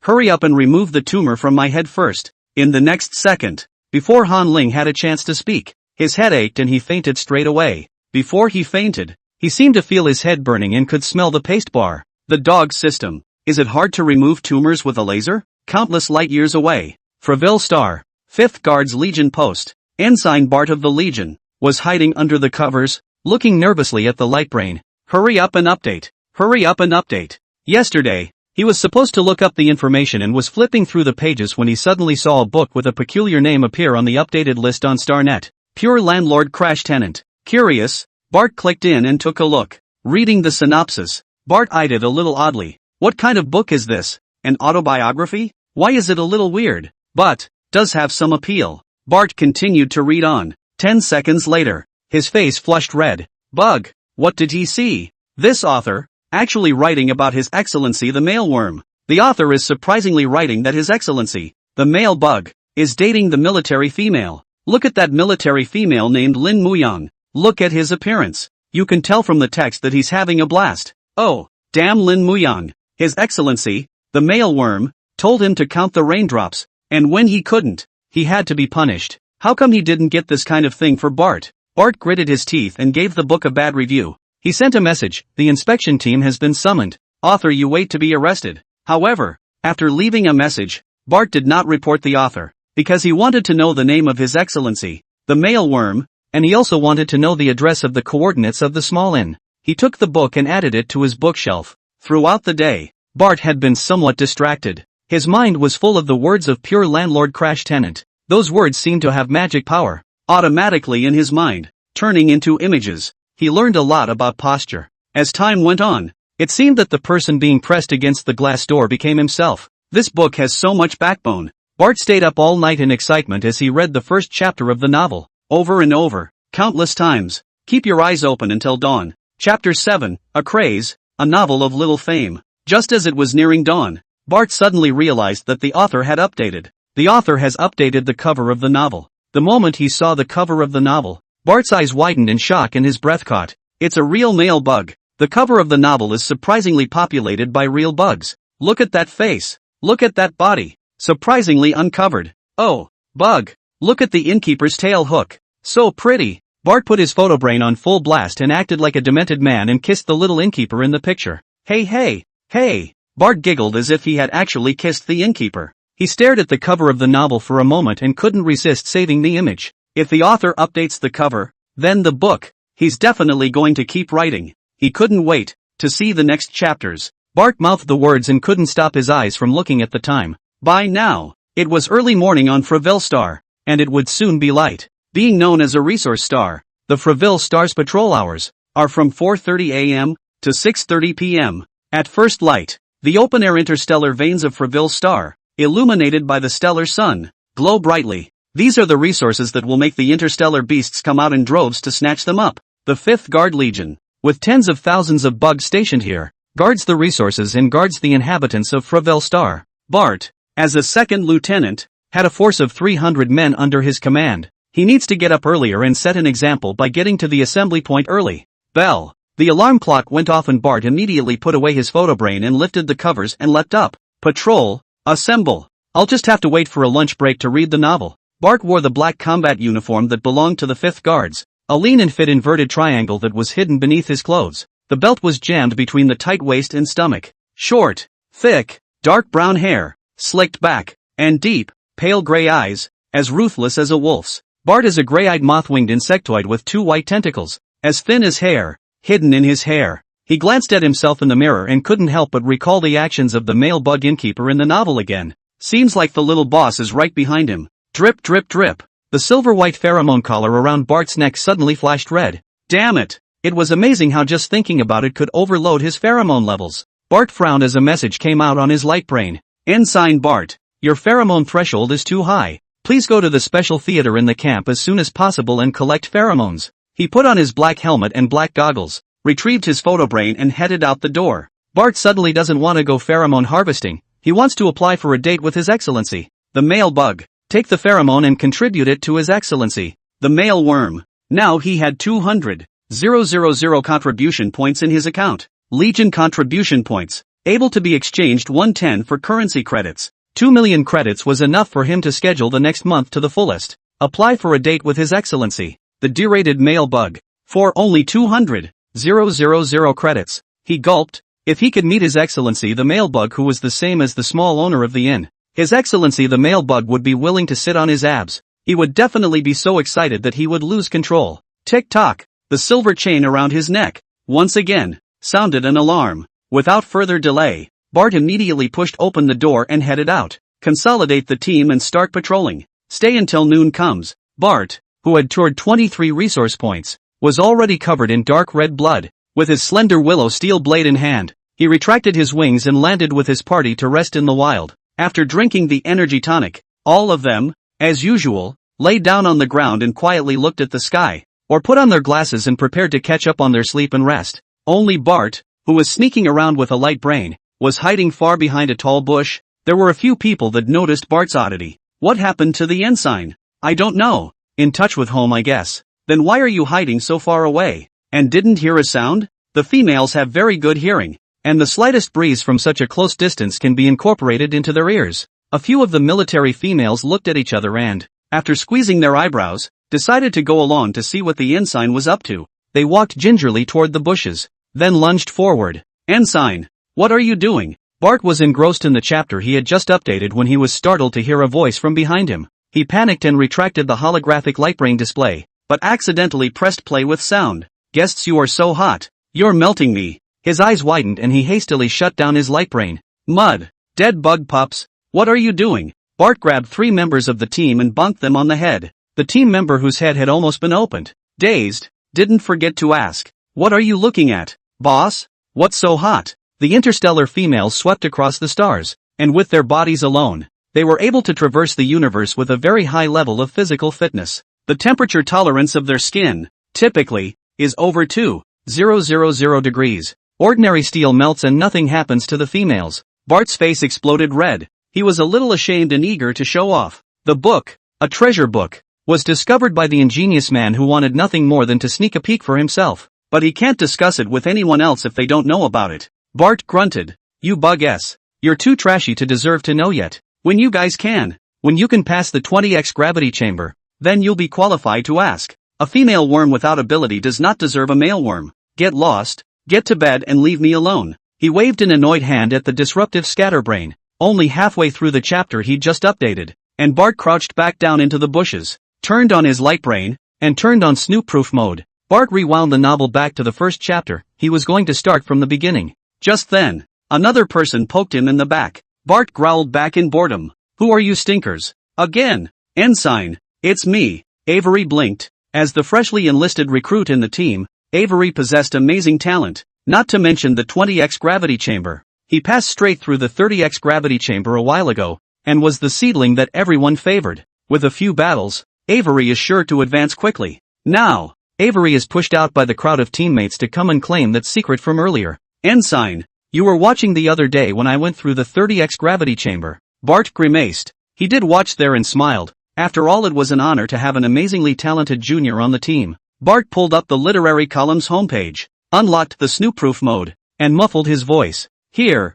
Hurry up and remove the tumor from my head first. In the next second, before Han Ling had a chance to speak, his head ached and he fainted straight away. Before he fainted, he seemed to feel his head burning and could smell the paste bar. The dog system. Is it hard to remove tumors with a laser? Countless light years away, Freville Star, 5th Guards Legion Post, Ensign Bart of the Legion, was hiding under the covers, looking nervously at the light brain. Hurry up and update. Yesterday, he was supposed to look up the information and was flipping through the pages when he suddenly saw a book with a peculiar name appear on the updated list on StarNet. Pure landlord crash tenant. Curious, Bart clicked in and took a look. Reading the synopsis, Bart eyed it a little oddly. What kind of book is this? An autobiography? Why is it a little weird? But, does have some appeal. Bart continued to read on. 10 seconds later, his face flushed red. Bug, what did he see? This author, actually writing about His Excellency the Mailworm. The author is surprisingly writing that His Excellency, the male bug, is dating the military female. Look at that military female named Lin Muyang. Look at his appearance. You can tell from the text that he's having a blast. Oh, damn Lin Muyang. His Excellency, the mailworm, told him to count the raindrops, and when he couldn't, he had to be punished. How come he didn't get this kind of thing for Bart? Bart gritted his teeth and gave the book a bad review. He sent a message, the inspection team has been summoned. Author, you wait to be arrested. However, after leaving a message, Bart did not report the author, because he wanted to know the name of His Excellency, the mailworm, and he also wanted to know the address of the coordinates of the small inn. He took the book and added it to his bookshelf. Throughout the day, Bart had been somewhat distracted. His mind was full of the words of pure landlord crash tenant. Those words seemed to have magic power, automatically in his mind, turning into images. He learned a lot about posture. As time went on, it seemed that the person being pressed against the glass door became himself. This book has so much backbone. Bart stayed up all night in excitement as he read the first chapter of the novel, over and over, countless times. Keep your eyes open until dawn. Chapter 7, A Craze, a novel of little fame. Just as it was nearing dawn, Bart suddenly realized that the author had updated. The author has updated the cover of the novel. The moment he saw the cover of the novel, Bart's eyes widened in shock and his breath caught. It's a real male bug. The cover of the novel is surprisingly populated by real bugs. Look at that face. Look at that body. Surprisingly uncovered. Oh, bug. Look at the innkeeper's tail hook. So pretty. Bart put his photo brain on full blast and acted like a demented man and kissed the little innkeeper in the picture. Hey hey, hey. Bart giggled as if he had actually kissed the innkeeper. He stared at the cover of the novel for a moment and couldn't resist saving the image. If the author updates the cover, then the book. He's definitely going to keep writing. He couldn't wait to see the next chapters. Bart mouthed the words and couldn't stop his eyes from looking at the time. By now, it was early morning on Freville Star, and it would soon be light. Being known as a resource star, the Freville Star's patrol hours are from 4:30 a.m. to 6:30 p.m. At first light, the open-air interstellar veins of Freville Star, illuminated by the stellar sun, glow brightly. These are the resources that will make the interstellar beasts come out in droves to snatch them up. The 5th Guard Legion, with tens of thousands of bugs stationed here, guards the resources and guards the inhabitants of Freville Star. Bart, as a second lieutenant, had a force of 300 men under his command. He needs to get up earlier and set an example by getting to the assembly point early. Bell. The alarm clock went off and Bart immediately put away his photo brain and lifted the covers and leapt up. Patrol, assemble. I'll just have to wait for a lunch break to read the novel. Bart wore the black combat uniform that belonged to the 5th Guards, a lean and fit inverted triangle that was hidden beneath his clothes. The belt was jammed between the tight waist and stomach. Short, thick, dark brown hair, slicked back, and deep, pale gray eyes, as ruthless as a wolf's. Bart is a gray-eyed moth-winged insectoid with 2 white tentacles, as thin as hair, hidden in his hair. He glanced at himself in the mirror and couldn't help but recall the actions of the male bug innkeeper in the novel again. Seems like the little boss is right behind him. Drip drip drip. The silver-white pheromone collar around Bart's neck suddenly flashed red. Damn it! It was amazing how just thinking about it could overload his pheromone levels. Bart frowned as a message came out on his light brain. Ensign Bart, your pheromone threshold is too high. Please go to the special theater in the camp as soon as possible and collect pheromones. He put on his black helmet and black goggles, retrieved his photo brain and headed out the door. Bart suddenly doesn't want to go pheromone harvesting. He wants to apply for a date with His Excellency, the male bug. Take the pheromone and contribute it to His Excellency, the male worm. Now he had 200,000 contribution points in his account. Legion contribution points, able to be exchanged 110 for currency credits. 2 million credits was enough for him to schedule the next month to the fullest. Apply for a date with His Excellency, the derated male bug, for only 200,000 credits. He gulped. If he could meet His Excellency the male bug, who was the same as the small owner of the inn, His Excellency the male bug would be willing to sit on his abs. He would definitely be so excited that he would lose control. Tick-tock. The silver chain around his neck, once again, sounded an alarm. Without further delay, Bart immediately pushed open the door and headed out. Consolidate the team and start patrolling. Stay until noon comes. Bart, who had toured 23 resource points, was already covered in dark red blood. With his slender willow steel blade in hand, he retracted his wings and landed with his party to rest in the wild. After drinking the energy tonic, all of them, as usual, lay down on the ground and quietly looked at the sky, or put on their glasses and prepared to catch up on their sleep and rest. Only Bart, who was sneaking around with a light brain, was hiding far behind a tall bush. There were a few people that noticed Bart's oddity. What happened to the ensign? I don't know. In touch with home, I guess. Then why are you hiding so far away? And didn't hear a sound? The females have very good hearing, and the slightest breeze from such a close distance can be incorporated into their ears. A few of the military females looked at each other and, after squeezing their eyebrows, decided to go along to see what the ensign was up to. They walked gingerly toward the bushes, then lunged forward. Ensign, what are you doing? Bart was engrossed in the chapter he had just updated when he was startled to hear a voice from behind him. He panicked and retracted the holographic lightbrain display, but accidentally pressed play with sound. Guests, you are so hot. You're melting me. His eyes widened and he hastily shut down his lightbrain. Mud. Dead bug pups. What are you doing? Bart grabbed 3 members of the team and bonked them on the head. The team member whose head had almost been opened, dazed, didn't forget to ask, what are you looking at, boss? What's so hot? The interstellar females swept across the stars, and with their bodies alone, they were able to traverse the universe with a very high level of physical fitness. The temperature tolerance of their skin, typically, is over 2,000 degrees. Ordinary steel melts and nothing happens to the females. Bart's face exploded red. He was a little ashamed and eager to show off. The book, a treasure book, was discovered by the ingenious man who wanted nothing more than to sneak a peek for himself. But he can't discuss it with anyone else if they don't know about it. Bart grunted. You bug-s. You're too trashy to deserve to know yet. When you guys can. When you can pass the 20x gravity chamber, then you'll be qualified to ask. A female worm without ability does not deserve a male worm. Get lost, get to bed and leave me alone. He waved an annoyed hand at the disruptive scatterbrain. Only halfway through the chapter he'd just updated, and Bart crouched back down into the bushes, turned on his light brain, and turned on snoop-proof mode. Bart rewound the novel back to the first chapter. He was going to start from the beginning. Just then, another person poked him in the back. Bart growled back in boredom. Who are you stinkers? Again? Ensign. It's me. Avery blinked. As the freshly enlisted recruit in the team, Avery possessed amazing talent, not to mention the 20x gravity chamber. He passed straight through the 30x gravity chamber a while ago, and was the seedling that everyone favored. With a few battles, Avery is sure to advance quickly. Now, Avery is pushed out by the crowd of teammates to come and claim that secret from earlier. Ensign, you were watching the other day when I went through the 30x gravity chamber. Bart grimaced. He did watch there and smiled. After all, it was an honor to have an amazingly talented junior on the team. Bart pulled up the literary column's homepage, unlocked the snoop-proof mode, and muffled his voice. Here,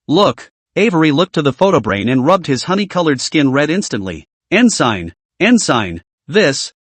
look. Avery looked to the photobrain and rubbed his honey-colored skin red instantly. Ensign, this.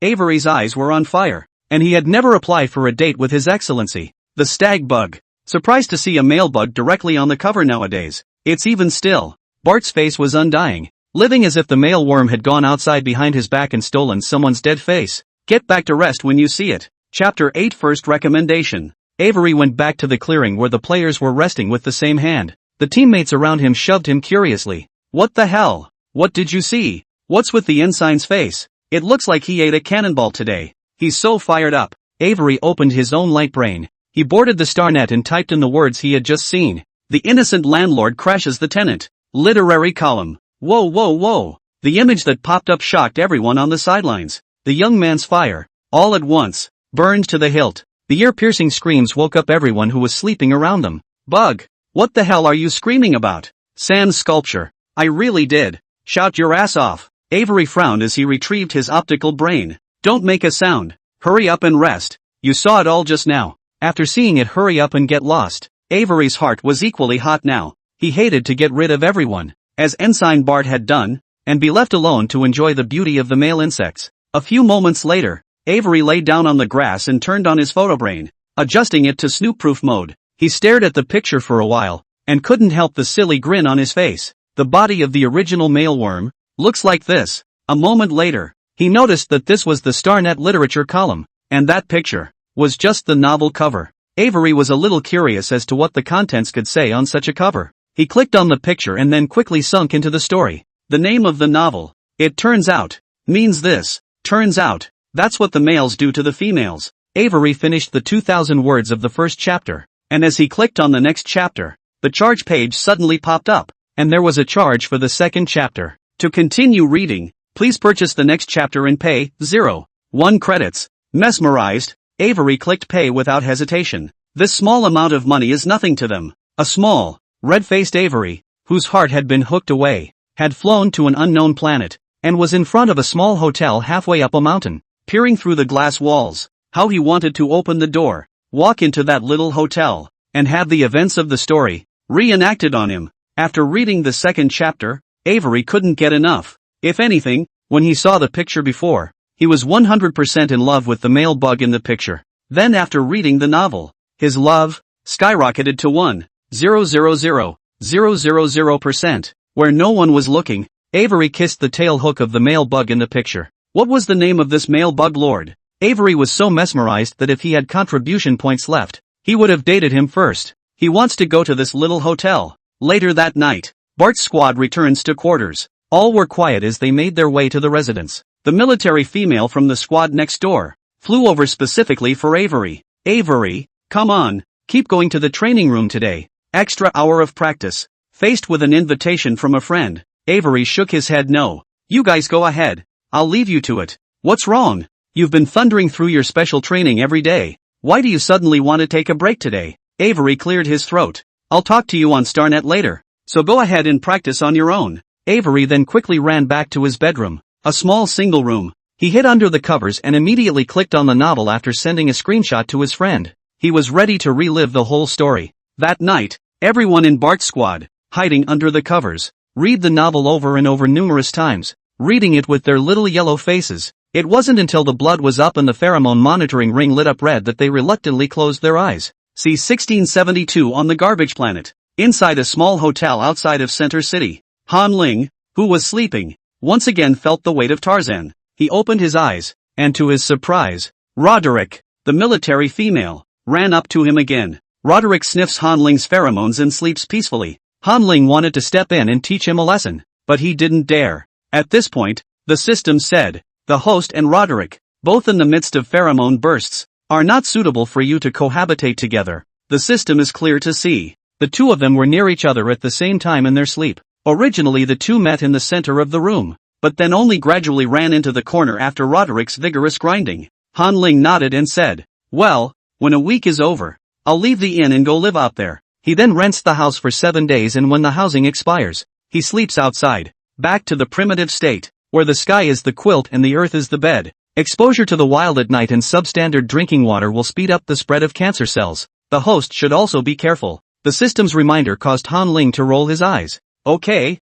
Avery's eyes were on fire, and he had never applied for a date with His Excellency, the stag bug. Surprised to see a male bug directly on the cover nowadays. It's even still. Bart's face was undying, living as if the male worm had gone outside behind his back and stolen someone's dead face. Get back to rest when you see it. Chapter 8 First Recommendation. Avery went back to the clearing where the players were resting with the same hand. The teammates around him shoved him curiously. What the hell? What did you see? What's with the ensign's face? It looks like he ate a cannonball today. He's so fired up. Avery opened his own light brain. He boarded the starnet and typed in the words he had just seen. The innocent landlord crashes the tenant. Literary column. Whoa. The image that popped up shocked everyone on the sidelines. The young man's fire, all at once, burned to the hilt. The ear-piercing screams woke up everyone who was sleeping around them. Bug, what the hell are you screaming about? Sans sculpture. I really did. Shout your ass off. Avery frowned as he retrieved his optical brain. Don't make a sound. Hurry up and rest. You saw it all just now. After seeing it hurry up and get lost, Avery's heart was equally hot now. He hated to get rid of everyone, as Ensign Bart had done, and be left alone to enjoy the beauty of the male insects. A few moments later, Avery lay down on the grass and turned on his photobrain, adjusting it to snoop-proof mode. He stared at the picture for a while, and couldn't help the silly grin on his face. The body of the original male worm looks like this. A moment later, he noticed that this was the Starnet literature column, and that picture was just the novel cover. Avery was a little curious as to what the contents could say on such a cover. He clicked on the picture and then quickly sunk into the story. The name of the novel, it turns out, means this. Turns out, that's what the males do to the females. Avery finished the 2,000 words of the first chapter, and as he clicked on the next chapter, the charge page suddenly popped up, and there was a charge for the second chapter. To continue reading, please purchase the next chapter and pay 0.1 credits. Mesmerized, Avery clicked pay without hesitation. This small amount of money is nothing to them. A small, red-faced Avery, whose heart had been hooked away, had flown to an unknown planet, and was in front of a small hotel halfway up a mountain, peering through the glass walls. How he wanted to open the door, walk into that little hotel, and have the events of the story reenacted on him. After reading the second chapter, Avery couldn't get enough. If anything, when he saw the picture before, he was 100% in love with the male bug in the picture. Then after reading the novel, his love skyrocketed to 1,000,000%. Where no one was looking, Avery kissed the tail hook of the male bug in the picture. What was the name of this male bug lord? Avery was so mesmerized that if he had contribution points left, he would have dated him first. He wants to go to this little hotel. Later that night, Bart's squad returns to quarters. All were quiet as they made their way to the residence. The military female from the squad next door flew over specifically for Avery. Avery, come on, keep going to the training room today. Extra hour of practice. Faced with an invitation from a friend, Avery shook his head no. You guys go ahead. I'll leave you to it. What's wrong? You've been thundering through your special training every day. Why do you suddenly want to take a break today? Avery cleared his throat. I'll talk to you on StarNet later, so go ahead and practice on your own. Avery then quickly ran back to his bedroom, a small single room. He hid under the covers and immediately clicked on the novel after sending a screenshot to his friend. He was ready to relive the whole story. That night, everyone in Bart's squad, hiding under the covers, read the novel over and over numerous times, reading it with their little yellow faces. It wasn't until the blood was up and the pheromone monitoring ring lit up red that they reluctantly closed their eyes. See 1672 on the garbage planet. Inside a small hotel outside of Center City, Han Ling, who was sleeping, once again felt the weight of Tarzan. He opened his eyes, and to his surprise, Roderick, the military female, ran up to him again. Roderick sniffs Han Ling's pheromones and sleeps peacefully. Han Ling wanted to step in and teach him a lesson, but he didn't dare. At this point, the system said, the host and Roderick, both in the midst of pheromone bursts, are not suitable for you to cohabitate together. The system is clear to see. The two of them were near each other at the same time in their sleep. Originally the two met in the center of the room, but then only gradually ran into the corner after Roderick's vigorous grinding. Han Ling nodded and said, well, when a week is over, I'll leave the inn and go live out there. He then rents the house for 7 days and when the housing expires, he sleeps outside, back to the primitive state, where the sky is the quilt and the earth is the bed. Exposure to the wild at night and substandard drinking water will speed up the spread of cancer cells. The host should also be careful. The system's reminder caused Han Ling to roll his eyes. Okay,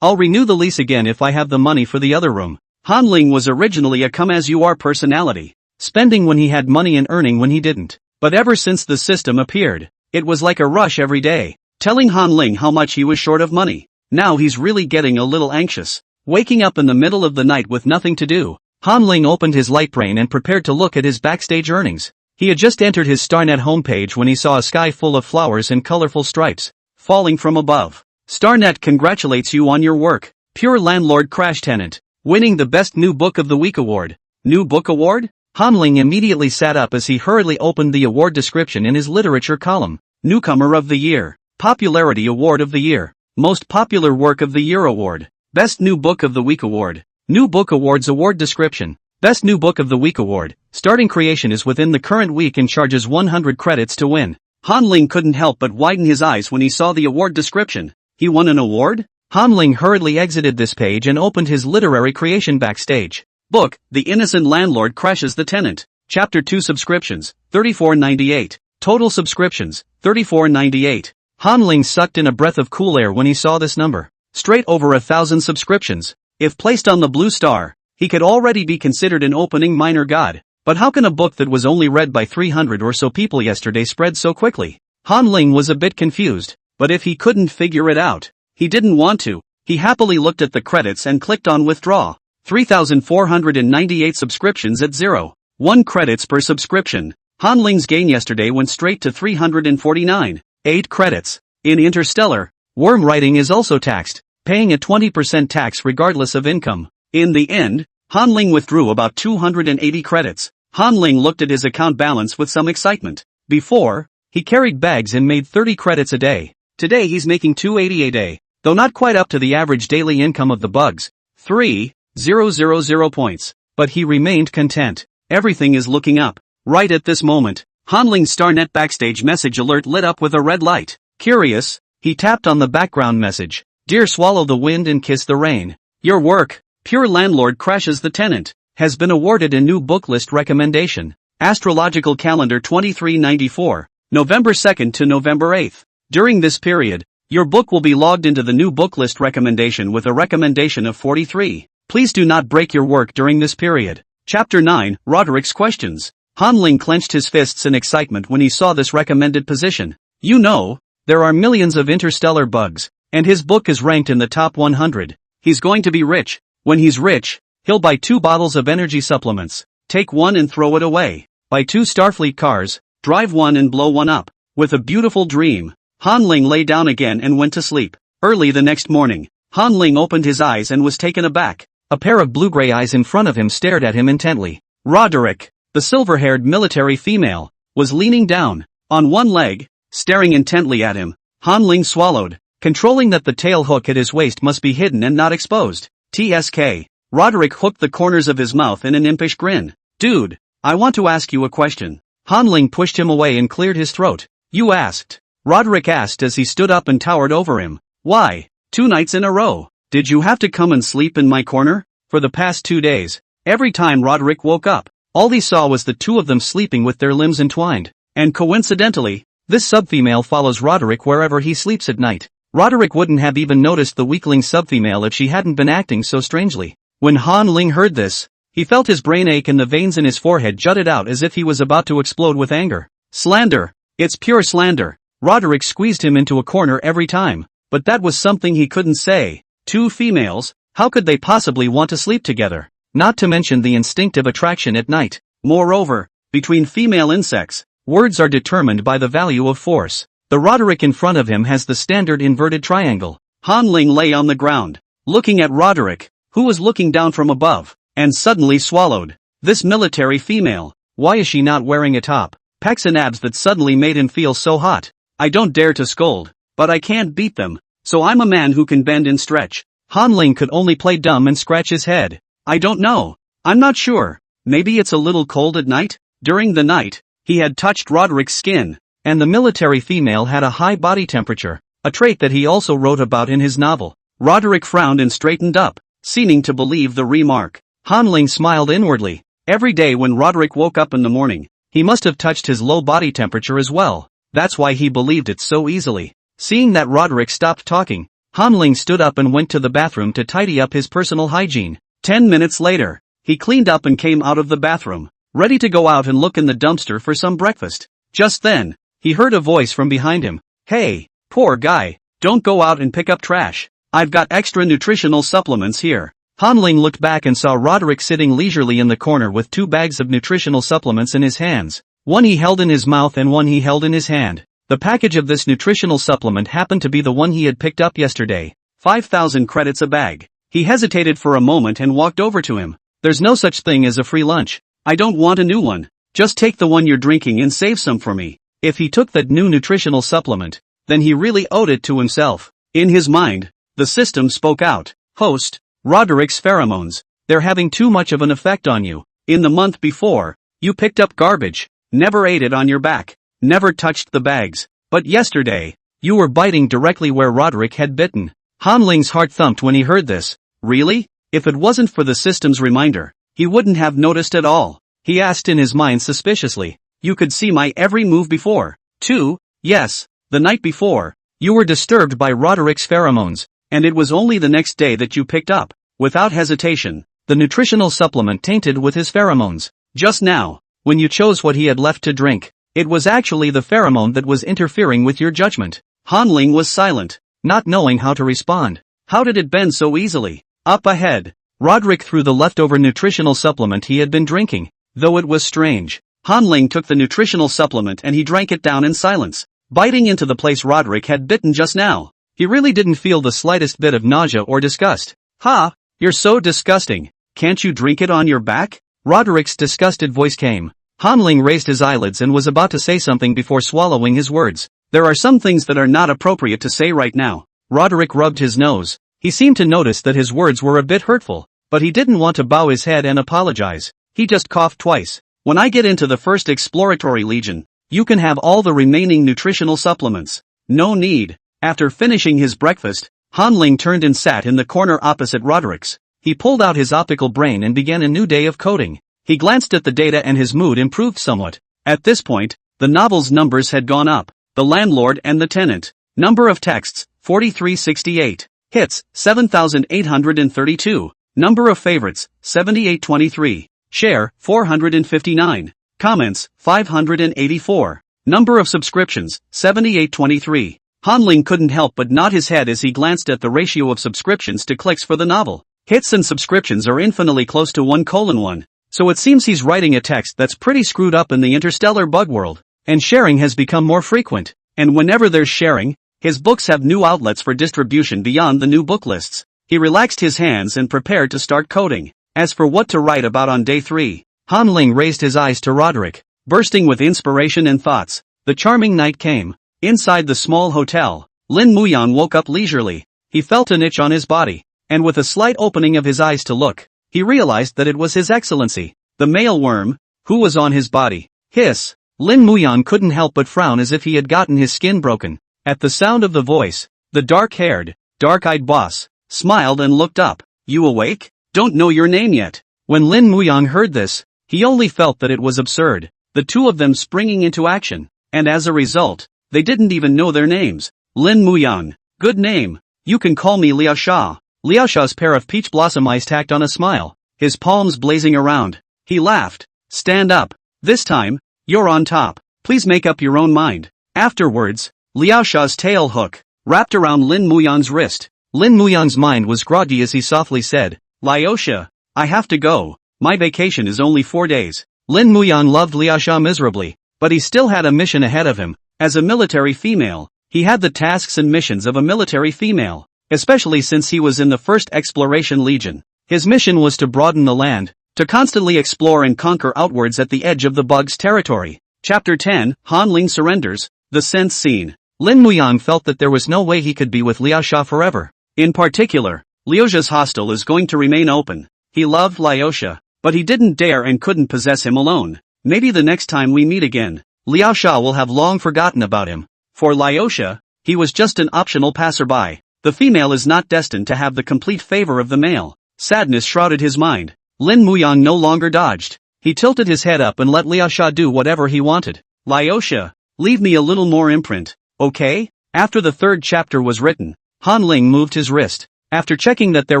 I'll renew the lease again if I have the money for the other room. Han Ling was originally a come-as-you-are personality, spending when he had money and earning when he didn't. But ever since the system appeared, it was like a rush every day, telling Han Ling how much he was short of money. Now he's really getting a little anxious. Waking up in the middle of the night with nothing to do, Han Ling opened his light brain and prepared to look at his backstage earnings. He had just entered his StarNet homepage when he saw a sky full of flowers and colorful stripes, falling from above. StarNet congratulates you on your work. Pure Landlord Crash Tenant, winning the Best New Book of the Week award. New Book Award? Han Ling immediately sat up as he hurriedly opened the award description in his literature column. Newcomer of the Year, Popularity Award of the Year, Most Popular Work of the Year Award, Best New Book of the Week Award. New Book Awards Award Description. Best New Book of the Week Award. Starting creation is within the current week and charges 100 credits to win. Han Ling couldn't help but widen his eyes when he saw the award description. He won an award? Han Ling hurriedly exited this page and opened his literary creation backstage. Book, The Innocent Landlord Crashes the Tenant. Chapter 2 Subscriptions, $34.98. Total subscriptions, $34.98. Han Ling sucked in a breath of cool air when he saw this number. Straight over 1,000 subscriptions. If placed on the blue star, he could already be considered an opening minor god. But how can a book that was only read by 300 or so people yesterday spread so quickly? Han Ling was a bit confused, but if he couldn't figure it out, he didn't want to. He happily looked at the credits and clicked on withdraw. 3,498 subscriptions at 0.1 credits per subscription. Han Ling's gain yesterday went straight to 349. 8 credits. In Interstellar, worm writing is also taxed, paying a 20% tax regardless of income. In the end, Han Ling withdrew about 280 credits. Han Ling looked at his account balance with some excitement. Before, he carried bags and made 30 credits a day. Today he's making 280 a day, though not quite up to the average daily income of the bugs. 3,000 points. But he remained content. Everything is looking up. Right at this moment, Han Ling's StarNet backstage message alert lit up with a red light. Curious, he tapped on the background message. Dear swallow the wind and kiss the rain. Your work, Pure Landlord Crashes the Tenant, has been awarded a new book list recommendation. Astrological Calendar 2394, November 2nd to November 8th. During this period, your book will be logged into the new book list recommendation with a recommendation of 43. Please do not break your work during this period. Chapter 9, Roderick's Questions. Han Ling clenched his fists in excitement when he saw this recommended position. You know, there are millions of interstellar bugs, and his book is ranked in the top 100. He's going to be rich. When he's rich, he'll buy 2 bottles of energy supplements, take one and throw it away, buy 2 Starfleet cars, drive one and blow one up. With a beautiful dream, Han Ling lay down again and went to sleep. Early the next morning, Han Ling opened his eyes and was taken aback. A pair of blue-gray eyes in front of him stared at him intently. Roderick, the silver-haired military female, was leaning down, on one leg, staring intently at him. Han Ling swallowed, controlling that the tail hook at his waist must be hidden and not exposed. TSK. Roderick hooked the corners of his mouth in an impish grin. Dude, I want to ask you a question. Han Ling pushed him away and cleared his throat. You asked. Roderick asked as he stood up and towered over him. Why? 2 nights in a row. Did you have to come and sleep in my corner? For the past 2 days, every time Roderick woke up, all he saw was the 2 of them sleeping with their limbs entwined. And coincidentally, this subfemale follows Roderick wherever he sleeps at night. Roderick wouldn't have even noticed the weakling subfemale if she hadn't been acting so strangely. When Han Ling heard this, he felt his brain ache and the veins in his forehead jutted out as if he was about to explode with anger. Slander. It's pure slander. Roderick squeezed him into a corner every time, but that was something he couldn't say. 2 females, how could they possibly want to sleep together? Not to mention the instinctive attraction at night. Moreover, between female insects, words are determined by the value of force. The Roderick in front of him has the standard inverted triangle. Han Ling lay on the ground, looking at Roderick, who was looking down from above, and suddenly swallowed. This military female, why is she not wearing a top? Pecs and abs that suddenly made him feel so hot. I don't dare to scold, but I can't beat them, so I'm a man who can bend and stretch. Han Ling could only play dumb and scratch his head. I don't know. I'm not sure. Maybe it's a little cold at night? During the night, he had touched Roderick's skin, and the military female had a high body temperature, a trait that he also wrote about in his novel. Roderick frowned and straightened up, seeming to believe the remark. Han Ling smiled inwardly. Every day when Roderick woke up in the morning, he must have touched his low body temperature as well. That's why he believed it so easily. Seeing that Roderick stopped talking, Han Ling stood up and went to the bathroom to tidy up his personal hygiene. 10 minutes later, he cleaned up and came out of the bathroom, ready to go out and look in the dumpster for some breakfast. Just then, he heard a voice from behind him. Hey, poor guy, don't go out and pick up trash. I've got extra nutritional supplements here. Han Ling looked back and saw Roderick sitting leisurely in the corner with 2 bags of nutritional supplements in his hands. One he held in his mouth and one he held in his hand. The package of this nutritional supplement happened to be the one he had picked up yesterday. 5,000 credits a bag. He hesitated for a moment and walked over to him. There's no such thing as a free lunch. I don't want a new one. Just take the one you're drinking and save some for me. If he took that new nutritional supplement, then he really owed it to himself. In his mind, the system spoke out. Host, Roderick's pheromones. They're having too much of an effect on you. In the month before, you picked up garbage, never ate it on your back, never touched the bags. But yesterday, you were biting directly where Roderick had bitten. Han Ling's heart thumped when he heard this. Really? If it wasn't for the system's reminder, he wouldn't have noticed at all. He asked in his mind suspiciously. You could see my every move before, too? Yes, the night before, you were disturbed by Roderick's pheromones, and it was only the next day that you picked up, without hesitation, the nutritional supplement tainted with his pheromones. Just now, when you chose what he had left to drink, it was actually the pheromone that was interfering with your judgment. Han Ling was silent, not knowing how to respond. How did it bend so easily? Up ahead, Roderick threw the leftover nutritional supplement he had been drinking, though it was strange. Han Ling took the nutritional supplement and he drank it down in silence, biting into the place Roderick had bitten just now. He really didn't feel the slightest bit of nausea or disgust. Ha! You're so disgusting. Can't you drink it on your back? Roderick's disgusted voice came. Han Ling raised his eyelids and was about to say something before swallowing his words. There are some things that are not appropriate to say right now. Roderick rubbed his nose. He seemed to notice that his words were a bit hurtful, but he didn't want to bow his head and apologize. He just coughed twice. When I get into the first exploratory legion, you can have all the remaining nutritional supplements. No need. After finishing his breakfast, Han Ling turned and sat in the corner opposite Roderick's. He pulled out his optical brain and began a new day of coding. He glanced at the data and his mood improved somewhat. At this point, the novel's numbers had gone up. The Landlord and the Tenant. Number of texts, 4368. Hits, 7,832. Number of favorites, 7823. Share, 459. Comments, 584. Number of subscriptions, 7823. Han Ling couldn't help but nod his head as he glanced at the ratio of subscriptions to clicks for the novel. Hits and subscriptions are infinitely close to 1:1. So it seems he's writing a text that's pretty screwed up in the interstellar bug world. And sharing has become more frequent. And whenever there's sharing, his books have new outlets for distribution beyond the new book lists. He relaxed his hands and prepared to start coding. As for what to write about on day 3, Han Ling raised his eyes to Roderick, bursting with inspiration and thoughts. The charming night came. Inside the small hotel, Lin Muyan woke up leisurely. He felt an itch on his body, and with a slight opening of his eyes to look, he realized that it was His Excellency, the male worm, who was on his body. Hiss! Lin Muyan couldn't help but frown as if he had gotten his skin broken. At the sound of the voice, the dark-haired, dark-eyed boss smiled and looked up. You awake? Don't know your name yet. When Lin Muyan heard this, he only felt that it was absurd, the two of them springing into action, and as a result, they didn't even know their names. Lin Muyan. Good name. You can call me Liao Sha. Liao Sha's pair of peach blossom eyes tacked on a smile, his palms blazing around. He laughed. Stand up. This time, you're on top. Please make up your own mind. Afterwards, Liao Sha's tail hook wrapped around Lin Muyan's wrist. Lin Muyan's mind was groggy as he softly said, Liao Sha, I have to go. My vacation is only 4 days. Lin Muyan loved Liao Sha miserably, but he still had a mission ahead of him. As a military female, he had the tasks and missions of a military female, especially since he was in the 1st Exploration Legion. His mission was to broaden the land, to constantly explore and conquer outwards at the edge of the bug's territory. Chapter 10, Han Ling Surrenders, the Sense Scene. Lin Muyan felt that there was no way he could be with Liao Sha forever. In particular, Liao Sha's hostel is going to remain open. He loved Liao Sha, but he didn't dare and couldn't possess him alone. Maybe the next time we meet again, Liao Sha will have long forgotten about him. For Liao Sha, he was just an optional passerby. The female is not destined to have the complete favor of the male. Sadness shrouded his mind. Lin Muyan no longer dodged. He tilted his head up and let Liao Sha do whatever he wanted. Liao Sha, leave me a little more imprint, okay? After the 3rd chapter was written, Han Ling moved his wrist. After checking that there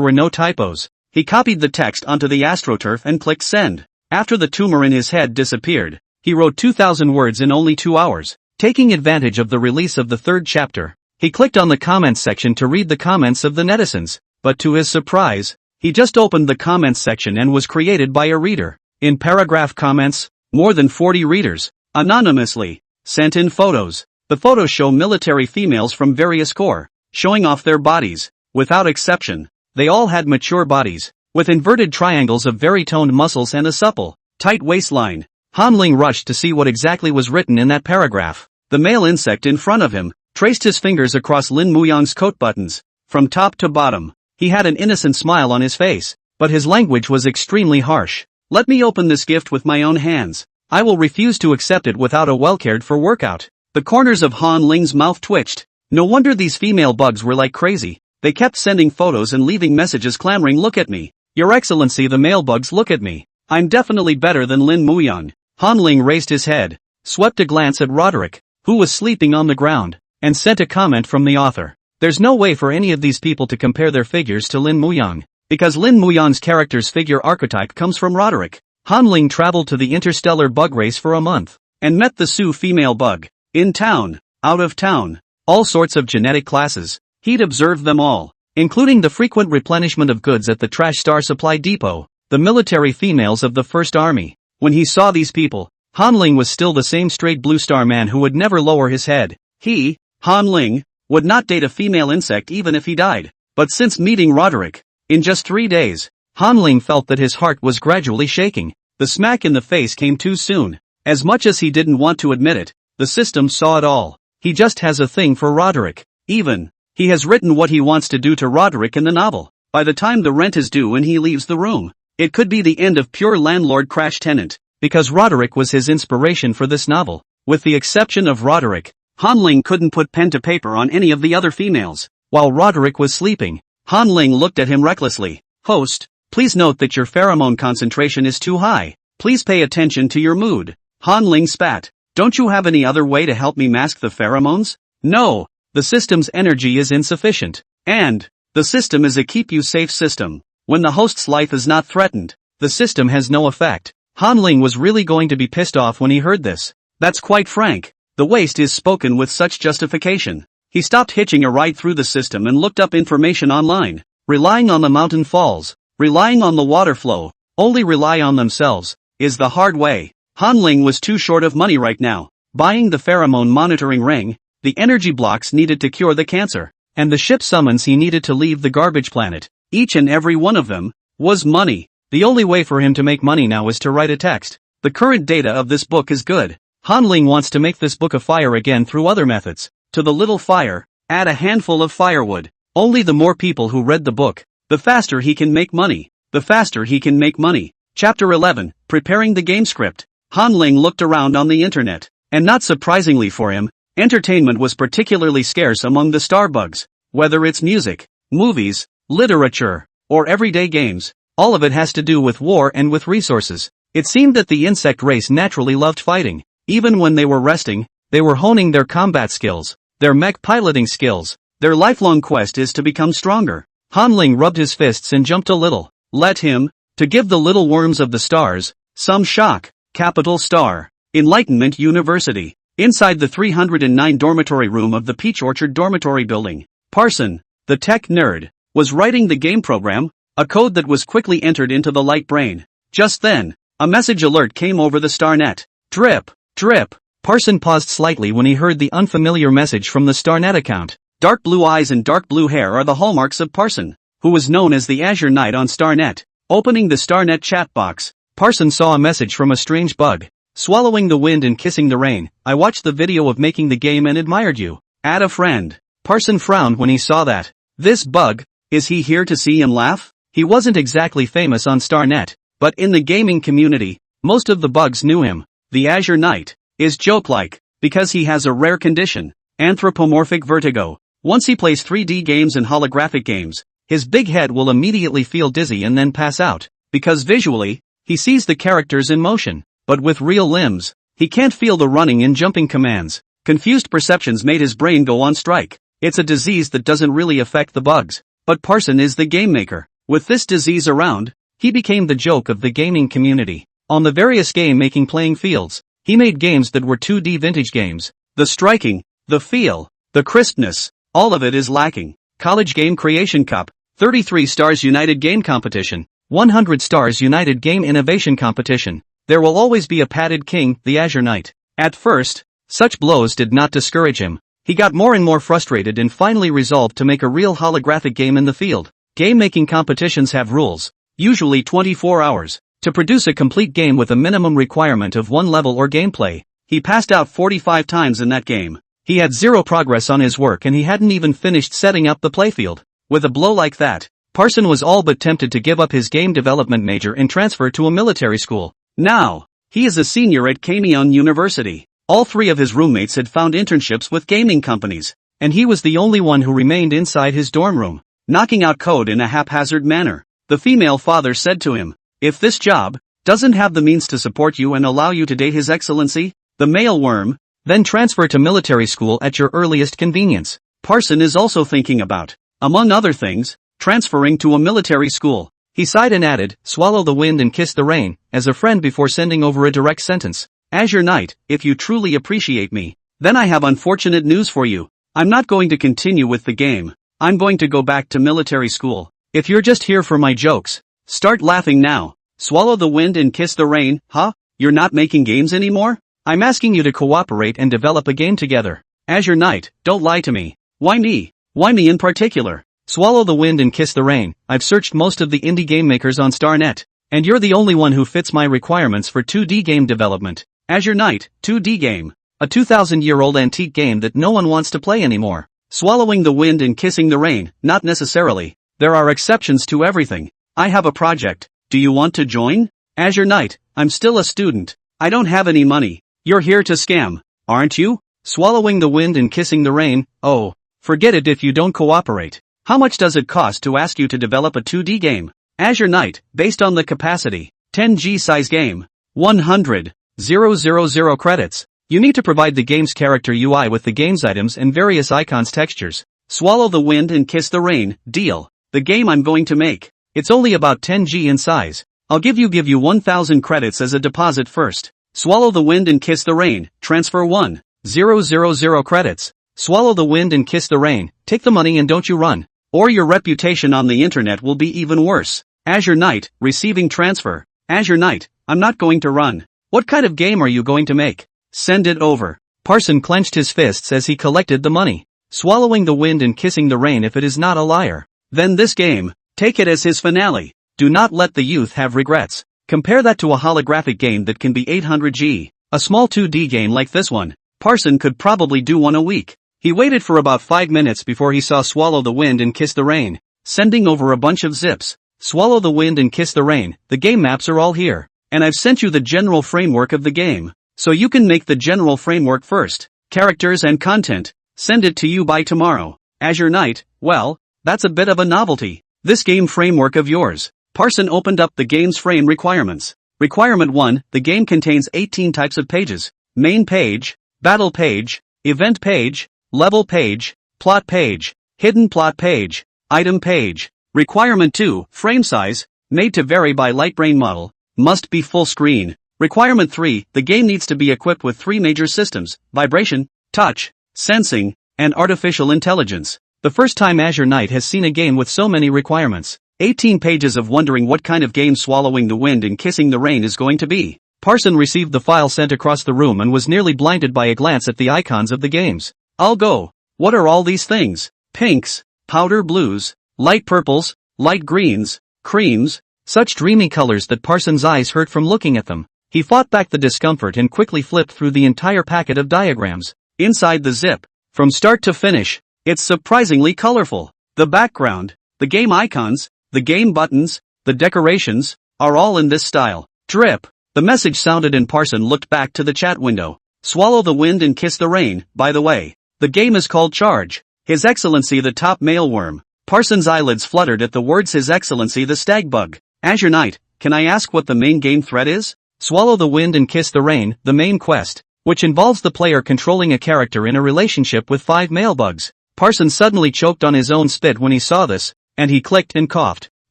were no typos, he copied the text onto the AstroTurf and clicked send. After the tumor in his head disappeared, he wrote 2,000 words in only 2 hours. Taking advantage of the release of the 3rd chapter, he clicked on the comments section to read the comments of the netizens, but to his surprise, he just opened the comments section and was created by a reader. In paragraph comments, more than 40 readers, anonymously, sent in photos. The photos show military females from various corps, showing off their bodies. Without exception, they all had mature bodies, with inverted triangles of very toned muscles and a supple, tight waistline. Han Ling rushed to see what exactly was written in that paragraph. The male insect in front of him traced his fingers across Lin Muyang's coat buttons, from top to bottom. He had an innocent smile on his face, but his language was extremely harsh. Let me open this gift with my own hands. I will refuse to accept it without a well-cared-for workout. The corners of Han Ling's mouth twitched. No wonder these female bugs were like crazy. They kept sending photos and leaving messages clamoring, look at me. Your Excellency, the male bugs, look at me. I'm definitely better than Lin Muyang. Han Ling raised his head, swept a glance at Roderick, who was sleeping on the ground, and sent a comment from the author. There's no way for any of these people to compare their figures to Lin Muyang, because Lin Muyang's character's figure archetype comes from Roderick. Han Ling traveled to the interstellar bug race for a month, and met the Sioux female bug. In town, out of town, all sorts of genetic classes. He'd observed them all, including the frequent replenishment of goods at the Trash Star Supply Depot, the military females of the First Army. When he saw these people, Han Ling was still the same straight blue star man who would never lower his head. He, Han Ling, would not date a female insect even if he died. But since meeting Roderick, in just 3 days, Hanling felt that his heart was gradually shaking. The smack in the face came too soon. As much as he didn't want to admit it, the system saw it all. He just has a thing for Roderick. He has written what he wants to do to Roderick in the novel. By the time the rent is due and he leaves the room, it could be the end of pure landlord crash tenant. Because Roderick was his inspiration for this novel. With the exception of Roderick, Hanling couldn't put pen to paper on any of the other females. While Roderick was sleeping, Hanling looked at him recklessly. Host, please note that your pheromone concentration is too high. Please pay attention to your mood. Hanling spat. Don't you have any other way to help me mask the pheromones? No. The system's energy is insufficient. And the system is a keep-you-safe system. When the host's life is not threatened, the system has no effect. Hanling was really going to be pissed off when he heard this. That's quite frank. The waste is spoken with such justification. He stopped hitching a ride through the system and looked up information online. Relying on the mountain falls, relying on the water flow, only rely on themselves, is the hard way. Hanling was too short of money right now. Buying the pheromone monitoring ring, the energy blocks needed to cure the cancer, and the ship summons he needed to leave the garbage planet. Each and every one of them was money. The only way for him to make money now is to write a text. The current data of this book is good. Hanling wants to make this book a fire again through other methods. To the little fire, add a handful of firewood. Only the more people who read the book, the faster he can make money. The faster he can make money. Chapter 11, Preparing the Game Script. Hanling looked around on the internet, and not surprisingly for him, entertainment was particularly scarce among the starbugs. Whether it's music, movies, literature, or everyday games, all of it has to do with war and with resources. It seemed that the insect race naturally loved fighting. Even when they were resting, they were honing their combat skills, their mech piloting skills. Their lifelong quest is to become stronger. Hanling rubbed his fists and jumped a little. Let him, to give the little worms of the stars, some shock. Capital Star, Enlightenment University. Inside the 309 dormitory room of the Peach Orchard dormitory building, Parson, the tech nerd, was writing the game program, a code that was quickly entered into the light brain. Just then, a message alert came over the StarNet. Drip, drip. Parson paused slightly when he heard the unfamiliar message from the StarNet account. Dark blue eyes and dark blue hair are the hallmarks of Parson, who was known as the Azure Knight on StarNet. Opening the StarNet chat box, Parson saw a message from a strange bug. Swallowing the wind and kissing the rain. I watched the video of making the game and admired you. Add a friend. Parson frowned when he saw that. This bug, is he here to see him laugh? He wasn't exactly famous on StarNet, but in the gaming community, most of the bugs knew him. The Azure Knight is joke-like, because he has a rare condition, anthropomorphic vertigo. Once he plays 3D games and holographic games, his big head will immediately feel dizzy and then pass out, because visually, he sees the characters in motion, but with real limbs, he can't feel the running and jumping commands. Confused perceptions made his brain go on strike. It's a disease that doesn't really affect the bugs, but Parson is the game maker. With this disease around, he became the joke of the gaming community. On the various game-making playing fields, he made games that were 2D vintage games. The striking, the feel, the crispness, all of it is lacking. College Game Creation Cup, 33 Stars United Game Competition, 100 Stars United Game Innovation Competition. There will always be a padded king, the Azure Knight. At first, such blows did not discourage him. He got more and more frustrated and finally resolved to make a real holographic game in the field. Game-making competitions have rules, usually 24 hours. To produce a complete game with a minimum requirement of one level or gameplay, he passed out 45 times in that game. He had zero progress on his work and he hadn't even finished setting up the playfield. With a blow like that, Parson was all but tempted to give up his game development major and transfer to a military school. Now, he is a senior at Kamion University. All three of his roommates had found internships with gaming companies, and he was the only one who remained inside his dorm room, knocking out code in a haphazard manner. The female father said to him, "If this job doesn't have the means to support you and allow you to date His Excellency, the male worm, then transfer to military school at your earliest convenience." Parson is also thinking about, among other things, transferring to a military school. He sighed and added, "Swallow the wind and kiss the rain," as a friend before sending over a direct sentence. "Azure Knight, if you truly appreciate me, then I have unfortunate news for you. I'm not going to continue with the game. I'm going to go back to military school. If you're just here for my jokes, start laughing now. Swallow the wind and kiss the rain, huh? You're not making games anymore? I'm asking you to cooperate and develop a game together. Azure Knight, don't lie to me. Why me? Why me in particular? Swallow the wind and kiss the rain. I've searched most of the indie game makers on StarNet, and you're the only one who fits my requirements for 2D game development. Azure Knight, 2D game. A 2,000-year-old antique game that no one wants to play anymore. Swallowing the wind and kissing the rain, not necessarily. There are exceptions to everything. I have a project. Do you want to join? Azure Knight, I'm still a student. I don't have any money. You're here to scam, aren't you? Swallowing the wind and kissing the rain, oh, forget it if you don't cooperate. How much does it cost to ask you to develop a 2D game? Azure Knight, based on the capacity, 10G size game, 100,000 credits. You need to provide the game's character UI with the game's items and various icons textures. Swallow the wind and kiss the rain, deal. The game I'm going to make. It's only about 10G in size. I'll give you 1,000 credits as a deposit first. Swallow the wind and kiss the rain, transfer 1,000 credits. Swallow the wind and kiss the rain, take the money and don't you run. Or your reputation on the internet will be even worse. Azure Knight, receiving transfer. Azure Knight, I'm not going to run. What kind of game are you going to make? Send it over. Parson clenched his fists as he collected the money. Swallowing the wind and kissing the rain if it is not a liar. Then this game, take it as his finale. Do not let the youth have regrets. Compare that to a holographic game that can be 800G. A small 2D game like this one. Parson could probably do one a week. He waited for about 5 minutes before he saw Swallow the Wind and Kiss the Rain, sending over a bunch of zips. Swallow the Wind and Kiss the Rain, the game maps are all here. And I've sent you the general framework of the game. So you can make the general framework first. Characters and content. Send it to you by tomorrow. Azure Knight, well, that's a bit of a novelty. This game framework of yours. Parson opened up the game's frame requirements. Requirement 1, the game contains 18 types of pages. Main page, battle page, event page, level page, plot page, hidden plot page, item page. Requirement 2, frame size, made to vary by Lightbrain model, must be full screen. Requirement 3, the game needs to be equipped with 3 major systems, vibration, touch, sensing, and artificial intelligence. The first time Azure Knight has seen a game with so many requirements. 18 pages of wondering what kind of game Swallowing the Wind and Kissing the Rain is going to be. Parson received the file sent across the room and was nearly blinded by a glance at the icons of the games. I'll go. What are all these things? Pinks, powder blues, light purples, light greens, creams, such dreamy colors that Parson's eyes hurt from looking at them. He fought back the discomfort and quickly flipped through the entire packet of diagrams. Inside the zip, from start to finish, it's surprisingly colorful. The background, the game icons, the game buttons, the decorations, are all in this style. Drip. The message sounded and Parson looked back to the chat window. Swallow the Wind and Kiss the Rain, by the way. The game is called Charge. His Excellency the Top Mailworm. Parson's eyelids fluttered at the words His Excellency the Stag Bug. Azure Knight, can I ask what the main game thread is? Swallow the Wind and Kiss the Rain, the main quest, which involves the player controlling a character in a relationship with 5 male bugs. Parson suddenly choked on his own spit when he saw this, and he clicked and coughed.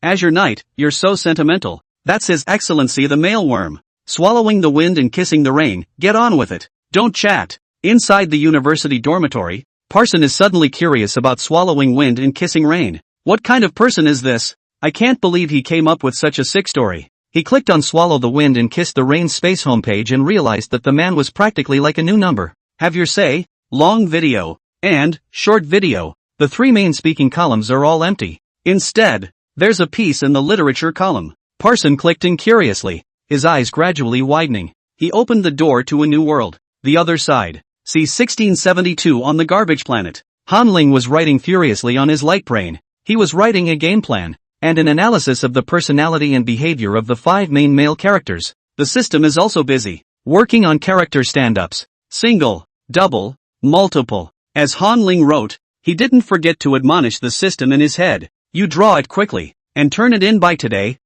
Azure Knight, you're so sentimental. That's His Excellency the Mailworm. Swallowing the Wind and Kissing the Rain, get on with it. Don't chat. Inside the university dormitory, Parson is suddenly curious about Swallowing Wind and Kissing Rain. What kind of person is this? I can't believe he came up with such a sick story. He clicked on Swallow the Wind and Kiss the Rain space homepage and realized that the man was practically like a new number. Have your say, long video, and short video. The 3 main speaking columns are all empty. Instead, there's a piece in the literature column. Parson clicked in curiously, his eyes gradually widening. He opened the door to a new world. The other side. See 1672 on the garbage planet. Han Ling was writing furiously on his light brain. He was writing a game plan, and an analysis of the personality and behavior of the 5 main male characters. The system is also busy, working on character stand-ups. Single, double, multiple. As Han Ling wrote, he didn't forget to admonish the system in his head. You draw it quickly, and turn it in by today.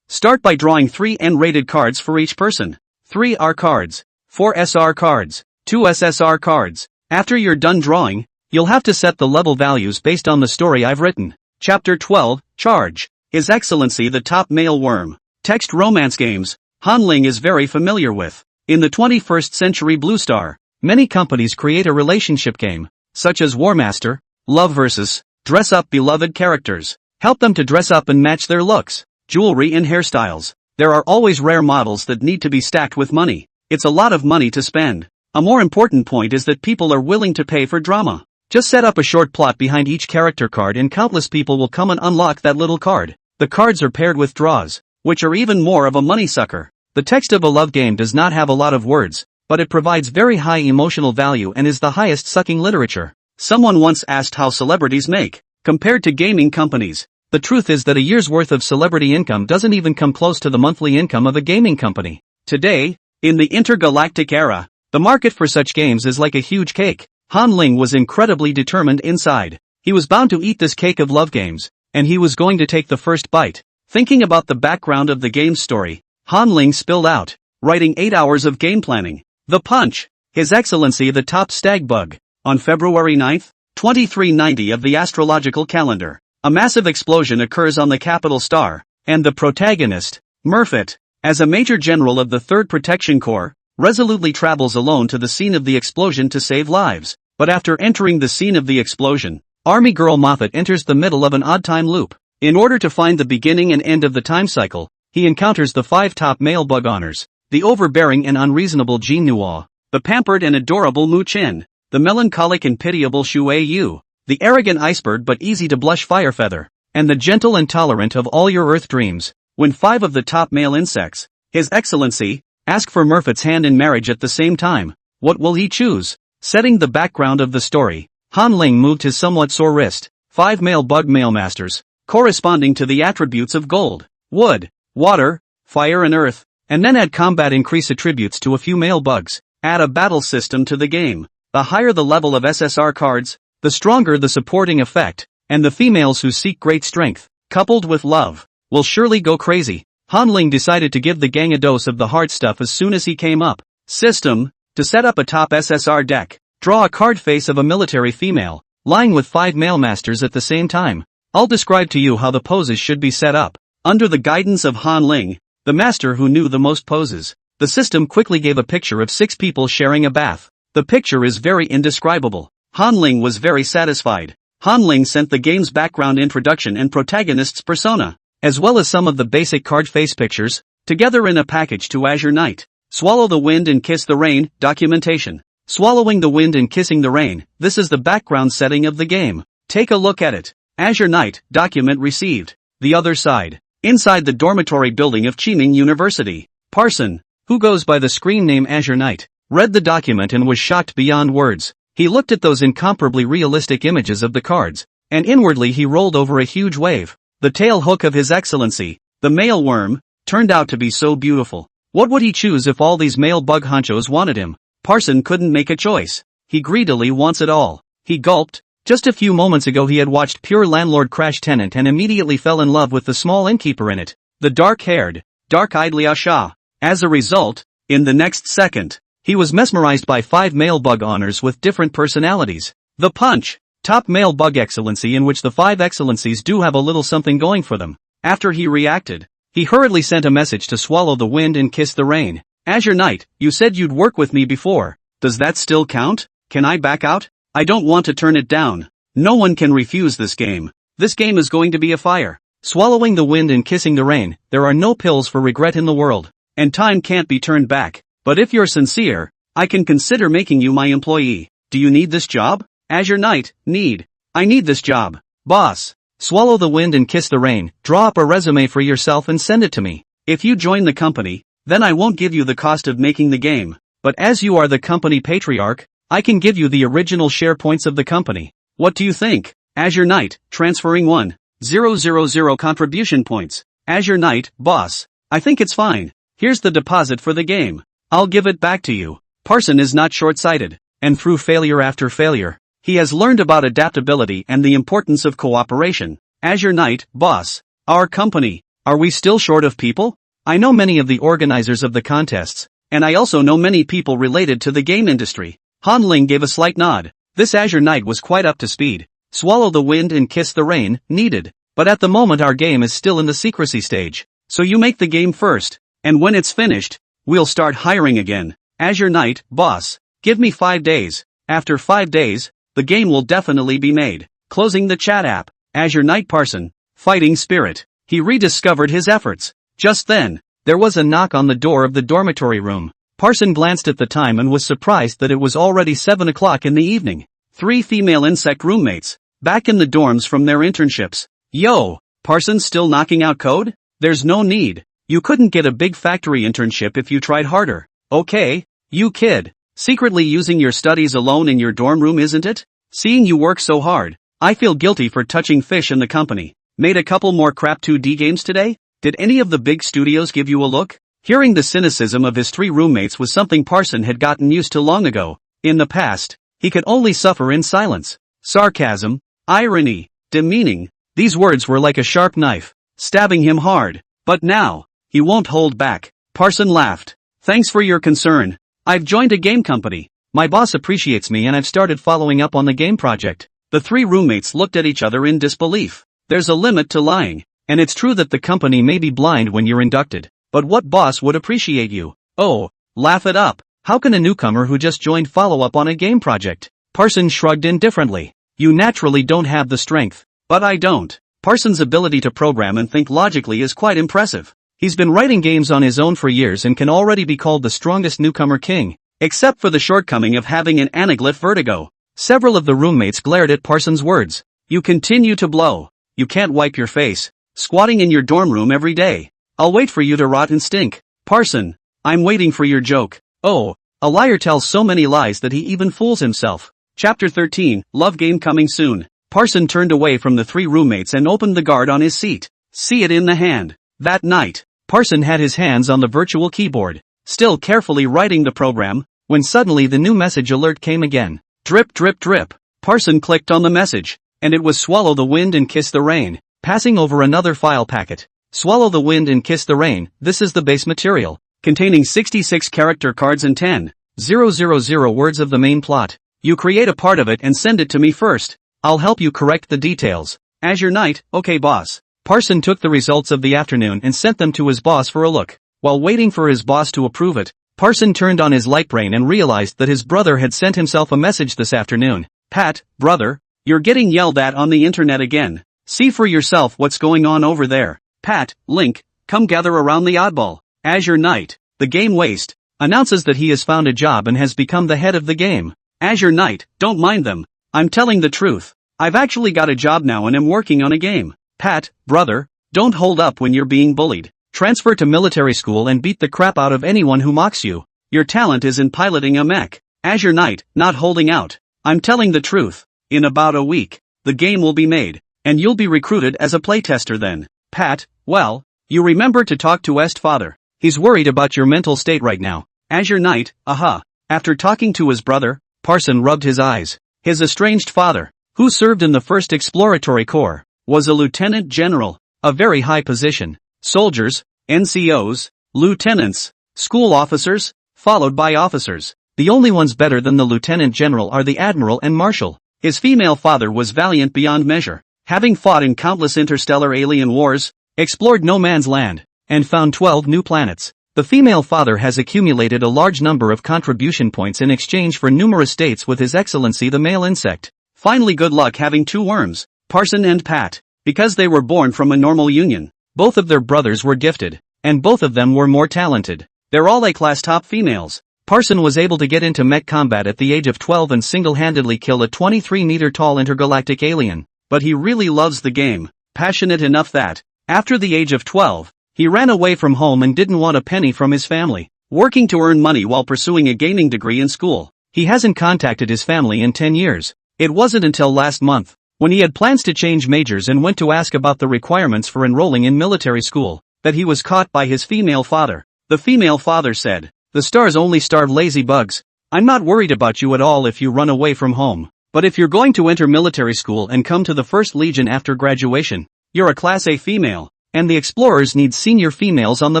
Start by drawing 3 N-rated cards for each person. 3 R cards, 4 SR cards, 2 SSR cards. After you're done drawing, you'll have to set the level values based on the story I've written. Chapter 12, Charge. His Excellency the Top Male Worm. Text romance games, Han Ling is very familiar with. In the 21st century Blue Star, many companies create a relationship game, such as War Master, Love vs. Dress up beloved characters. Help them to dress up and match their looks, jewelry and hairstyles. There are always rare models that need to be stacked with money. It's a lot of money to spend. A more important point is that people are willing to pay for drama. Just set up a short plot behind each character card and countless people will come and unlock that little card. The cards are paired with draws, which are even more of a money sucker. The text of a love game does not have a lot of words, but it provides very high emotional value and is the highest sucking literature. Someone once asked how celebrities make, compared to gaming companies. The truth is that a year's worth of celebrity income doesn't even come close to the monthly income of a gaming company. Today, in the intergalactic era, the market for such games is like a huge cake. Han Ling was incredibly determined inside. He was bound to eat this cake of love games, and he was going to take the first bite. Thinking about the background of the game's story, Han Ling spilled out, writing 8 hours of game planning. The punch. His Excellency the Top Stag Bug. On February 9, 2390 of the astrological calendar, a massive explosion occurs on the capital star, and the protagonist, Murphet, as a Major General of the 3rd Protection Corps, resolutely travels alone to the scene of the explosion to save lives. But after entering the scene of the explosion, Army Girl Moffat enters the middle of an odd time loop. In order to find the beginning and end of the time cycle, he encounters the 5 top male bug honors, the overbearing and unreasonable Jean Nuo, the pampered and adorable Mu Chen, the melancholic and pitiable Shui Yu, the arrogant iceberg but easy to blush Firefeather, and the gentle and tolerant of all your earth dreams. When 5 of the top male insects, His Excellency, ask for Murphet's hand in marriage at the same time, what will he choose? Setting the background of the story, Han Ling moved his somewhat sore wrist, 5 male bug male masters, corresponding to the attributes of gold, wood, water, fire and earth, and then add combat increase attributes to a few male bugs. Add a battle system to the game. The higher the level of SSR cards, the stronger the supporting effect, and the females who seek great strength, coupled with love, will surely go crazy. Han Ling decided to give the gang a dose of the hard stuff as soon as he came up. System. To set up a top SSR deck, draw a card face of a military female, lying with 5 male masters at the same time. I'll describe to you how the poses should be set up. Under the guidance of Han Ling, the master who knew the most poses, the system quickly gave a picture of 6 people sharing a bath. The picture is very indescribable. Han Ling was very satisfied. Han Ling sent the game's background introduction and protagonist's persona, as well as some of the basic card face pictures, together in a package to Azure Knight. Swallow the Wind and Kiss the Rain, documentation. Swallowing the Wind and Kissing the Rain, this is the background setting of the game. Take a look at it. Azure Knight, document received. The other side. Inside the dormitory building of Qiming University, Parson, who goes by the screen name Azure Knight, read the document and was shocked beyond words. He looked at those incomparably realistic images of the cards, and inwardly he rolled over a huge wave. The tail hook of His Excellency, the male worm, turned out to be so beautiful. What would he choose if all these male bug honchos wanted him? Parson couldn't make a choice. He greedily wants it all. He gulped. Just a few moments ago he had watched Pure Landlord Crash Tenant and immediately fell in love with the small innkeeper in it, the dark-haired, dark-eyed Liao Sha. As a result, in the next second, he was mesmerized by 5 male bug honors with different personalities. The punch. Top male bug excellency, in which the 5 excellencies do have a little something going for them. After he reacted, he hurriedly sent a message to Swallow the Wind and Kiss the Rain. Azure Knight, you said you'd work with me before. Does that still count? Can I back out? I don't want to turn it down. No one can refuse this game. This game is going to be a fire. Swallowing the Wind and Kissing the Rain, there are no pills for regret in the world. And time can't be turned back. But if you're sincere, I can consider making you my employee. Do you need this job? Azure Knight, need. I need this job. Boss. Swallow the Wind and Kiss the Rain, draw up a resume for yourself and send it to me. If you join the company, then I won't give you the cost of making the game. But as you are the company patriarch, I can give you the original share points of the company. What do you think? Azure Knight, transferring 1,000 contribution points. Azure Knight, boss. I think it's fine. Here's the deposit for the game. I'll give it back to you. Parson is not short-sighted, and through failure after failure, he has learned about adaptability and the importance of cooperation. Azure Knight, boss. Our company. Are we still short of people? I know many of the organizers of the contests, and I also know many people related to the game industry. Han Ling gave a slight nod. This Azure Knight was quite up to speed. Swallow the Wind and Kiss the Rain, needed. But at the moment our game is still in the secrecy stage. So you make the game first, and when it's finished, we'll start hiring again. Azure Knight, boss. Give me 5 days. After 5 days, the game will definitely be made. Closing the chat app. Azure Knight Parson. Fighting spirit. He rediscovered his efforts. Just then, there was a knock on the door of the dormitory room. Parson glanced at the time and was surprised that it was already 7 o'clock in the evening. 3 female insect roommates, back in the dorms from their internships. Yo, Parsons still knocking out code? There's no need. You couldn't get a big factory internship if you tried harder. Okay, you kid. Secretly using your studies alone in your dorm room, isn't it? Seeing you work so hard, I feel guilty for touching fish in the company. Made a couple more crap 2D games today? Did any of the big studios give you a look? Hearing the cynicism of his 3 roommates was something Parson had gotten used to long ago. In the past, he could only suffer in silence. Sarcasm, irony, demeaning, these words were like a sharp knife, stabbing him hard. But now, he won't hold back. Parson laughed. Thanks for your concern. I've joined a game company. My boss appreciates me and I've started following up on the game project. The 3 roommates looked at each other in disbelief. There's a limit to lying, and it's true that the company may be blind when you're inducted. But what boss would appreciate you? Oh, laugh it up. How can a newcomer who just joined follow up on a game project? Parson shrugged indifferently. You naturally don't have the strength. But I don't. Parson's ability to program and think logically is quite impressive. He's been writing games on his own for years and can already be called the strongest newcomer king, except for the shortcoming of having an anaglyph vertigo. Several of the roommates glared at Parson's words. You continue to blow. You can't wipe your face, squatting in your dorm room every day. I'll wait for you to rot and stink. Parson, I'm waiting for your joke. Oh, a liar tells so many lies that he even fools himself. Chapter 13, Love Game coming soon. Parson turned away from the 3 roommates and opened the guard on his seat. See it in the hand. That night, Parson had his hands on the virtual keyboard, still carefully writing the program, when suddenly the new message alert came again. Drip drip drip. Parson clicked on the message, and it was swallow the wind and kiss the rain. Passing over another file packet. Swallow the wind and kiss the rain. This is the base material, containing 66 character cards and 10,000 words of the main plot. You create a part of it and send it to me first. I'll help you correct the details. Azure Knight, okay boss. Parson took the results of the afternoon and sent them to his boss for a look. While waiting for his boss to approve it, Parson turned on his light brain and realized that his brother had sent himself a message this afternoon. Pat, brother, you're getting yelled at on the internet again. See for yourself what's going on over there. Pat, Link, come gather around the oddball. Azure Knight, the game waste, announces that he has found a job and has become the head of the game. Azure Knight, don't mind them. I'm telling the truth. I've actually got a job now and am working on a game. Pat, brother, don't hold up when you're being bullied. Transfer to military school and beat the crap out of anyone who mocks you. Your talent is in piloting a mech. Azure Knight, not holding out. I'm telling the truth. In about a week, the game will be made, and you'll be recruited as a playtester then. Pat, well, you remember to talk to Est father. He's worried about your mental state right now. Azure Knight, aha. After talking to his brother, Parson rubbed his eyes. His estranged father, who served in the 1st Exploratory Corps, was a lieutenant general, a very high position. Soldiers, NCOs, lieutenants, school officers, followed by officers. The only ones better than the lieutenant general are the admiral and marshal. His female father was valiant beyond measure, having fought in countless interstellar alien wars, explored no man's land, and found 12 new planets. The female father has accumulated a large number of contribution points in exchange for numerous dates with His Excellency the male insect. Finally, good luck having 2 worms, Parson and Pat, because they were born from a normal union. Both of their brothers were gifted, and both of them were more talented. They're all A-class top females. Parson was able to get into mech combat at the age of 12 and single-handedly kill a 23-meter-tall intergalactic alien. But he really loves the game, passionate enough that, after the age of 12, he ran away from home and didn't want a penny from his family, working to earn money while pursuing a gaming degree in school. He hasn't contacted his family in 10 years. It wasn't until last month, when he had plans to change majors and went to ask about the requirements for enrolling in military school, that he was caught by his female father. The female father said, "The stars only starve lazy bugs. I'm not worried about you at all if you run away from home. But if you're going to enter military school and come to the 1st Legion after graduation, you're a Class A female, and the explorers need senior females on the